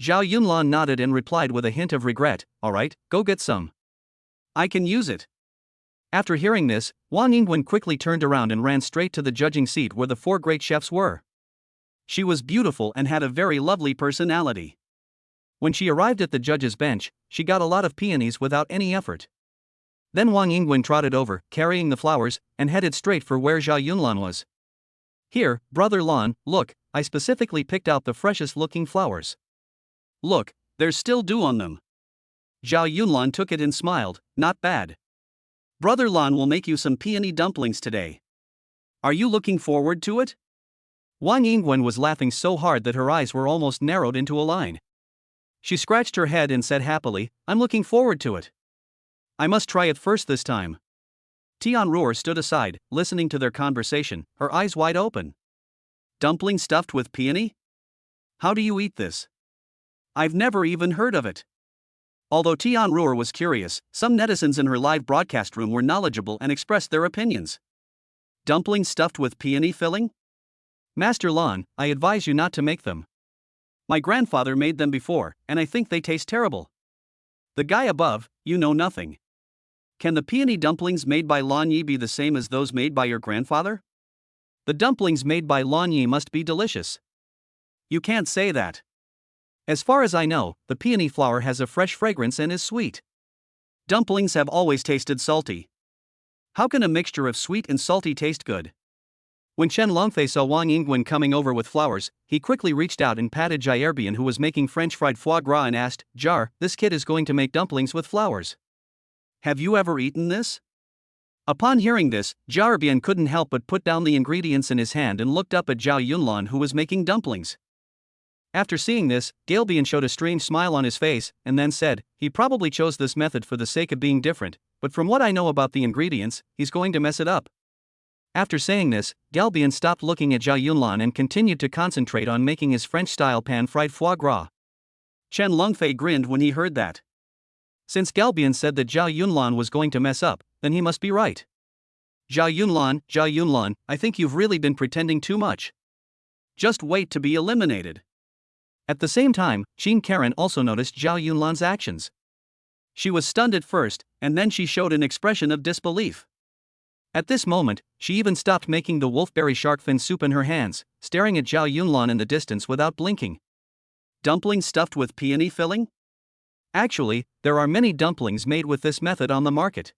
Speaker 1: Zhao Yunlan nodded and replied with a hint of regret, "Alright, go get some. I can use it." After hearing this, Wang Yingwen quickly turned around and ran straight to the judging seat where the 4 great chefs were. She was beautiful and had a very lovely personality. When she arrived at the judge's bench, she got a lot of peonies without any effort. Then Wang Yingwen trotted over, carrying the flowers, and headed straight for where Zhao Yunlan was. "Here, Brother Lan, look, I specifically picked out the freshest looking flowers. Look, there's still dew on them. Zhao Yunlan took it and smiled, not bad. Brother Lan will make you some peony dumplings today. Are you looking forward to it? Wang Yingwen was laughing so hard that her eyes were almost narrowed into a line. She scratched her head and said happily, I'm looking forward to it. I must try it first this time. Tianruo stood aside, listening to their conversation, her eyes wide open. Dumpling stuffed with peony? How do you eat this? I've never even heard of it. Although Tianruo was curious, some netizens in her live broadcast room were knowledgeable and expressed their opinions. Dumplings stuffed with peony filling? Master Lan, I advise you not to make them. My grandfather made them before, and I think they taste terrible. The guy above, you know nothing. Can the peony dumplings made by Lan Yi be the same as those made by your grandfather? The dumplings made by Lan Yi must be delicious. You can't say that. As far as I know, the peony flour has a fresh fragrance and is sweet. Dumplings have always tasted salty. How can a mixture of sweet and salty taste good? When Chen Longfei saw Wang Yingwen coming over with flowers, he quickly reached out and patted Jaerbian, who was making French fried foie gras, and asked, Jar, this kid is going to make dumplings with flowers. Have you ever eaten this? Upon hearing this, Jaerbian couldn't help but put down the ingredients in his hand and looked up at Zhao Yunlan, who was making dumplings. After seeing this, Galbian showed a strange smile on his face, and then said, he probably chose this method for the sake of being different, but from what I know about the ingredients, he's going to mess it up. After saying this, Galbian stopped looking at Zhao Yunlan and continued to concentrate on making his French-style pan-fried foie gras. Chen Longfei grinned when he heard that. Since Galbian said that Zhao Yunlan was going to mess up, then he must be right. Zhao Yunlan, I think you've really been pretending too much. Just wait to be eliminated. At the same time, Qin Karen also noticed Zhao Yunlan's actions. She was stunned at first, and then she showed an expression of disbelief. At this moment, she even stopped making the wolfberry shark fin soup in her hands, staring at Zhao Yunlan in the distance without blinking. Dumplings stuffed with peony filling? Actually, there are many dumplings made with this method on the market.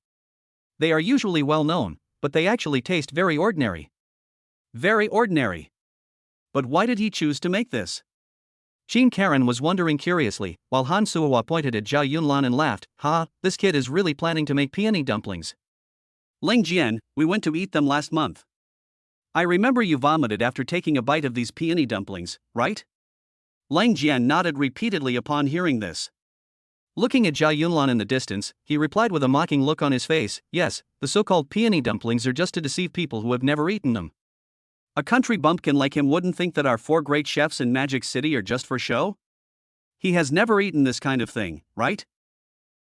Speaker 1: They are usually well known, but they actually taste very ordinary. Very ordinary. But why did he choose to make this? Qin Karen was wondering curiously, while Han Suohua pointed at Zhao Yunlan and laughed, ha, this kid is really planning to make peony dumplings. Ling Jian, we went to eat them last month. I remember you vomited after taking a bite of these peony dumplings, right? Ling Jian nodded repeatedly upon hearing this. Looking at Zhao Yunlan in the distance, he replied with a mocking look on his face, yes, the so-called peony dumplings are just to deceive people who have never eaten them. A country bumpkin like him wouldn't think that our 4 great chefs in Magic City are just for show? He has never eaten this kind of thing, right?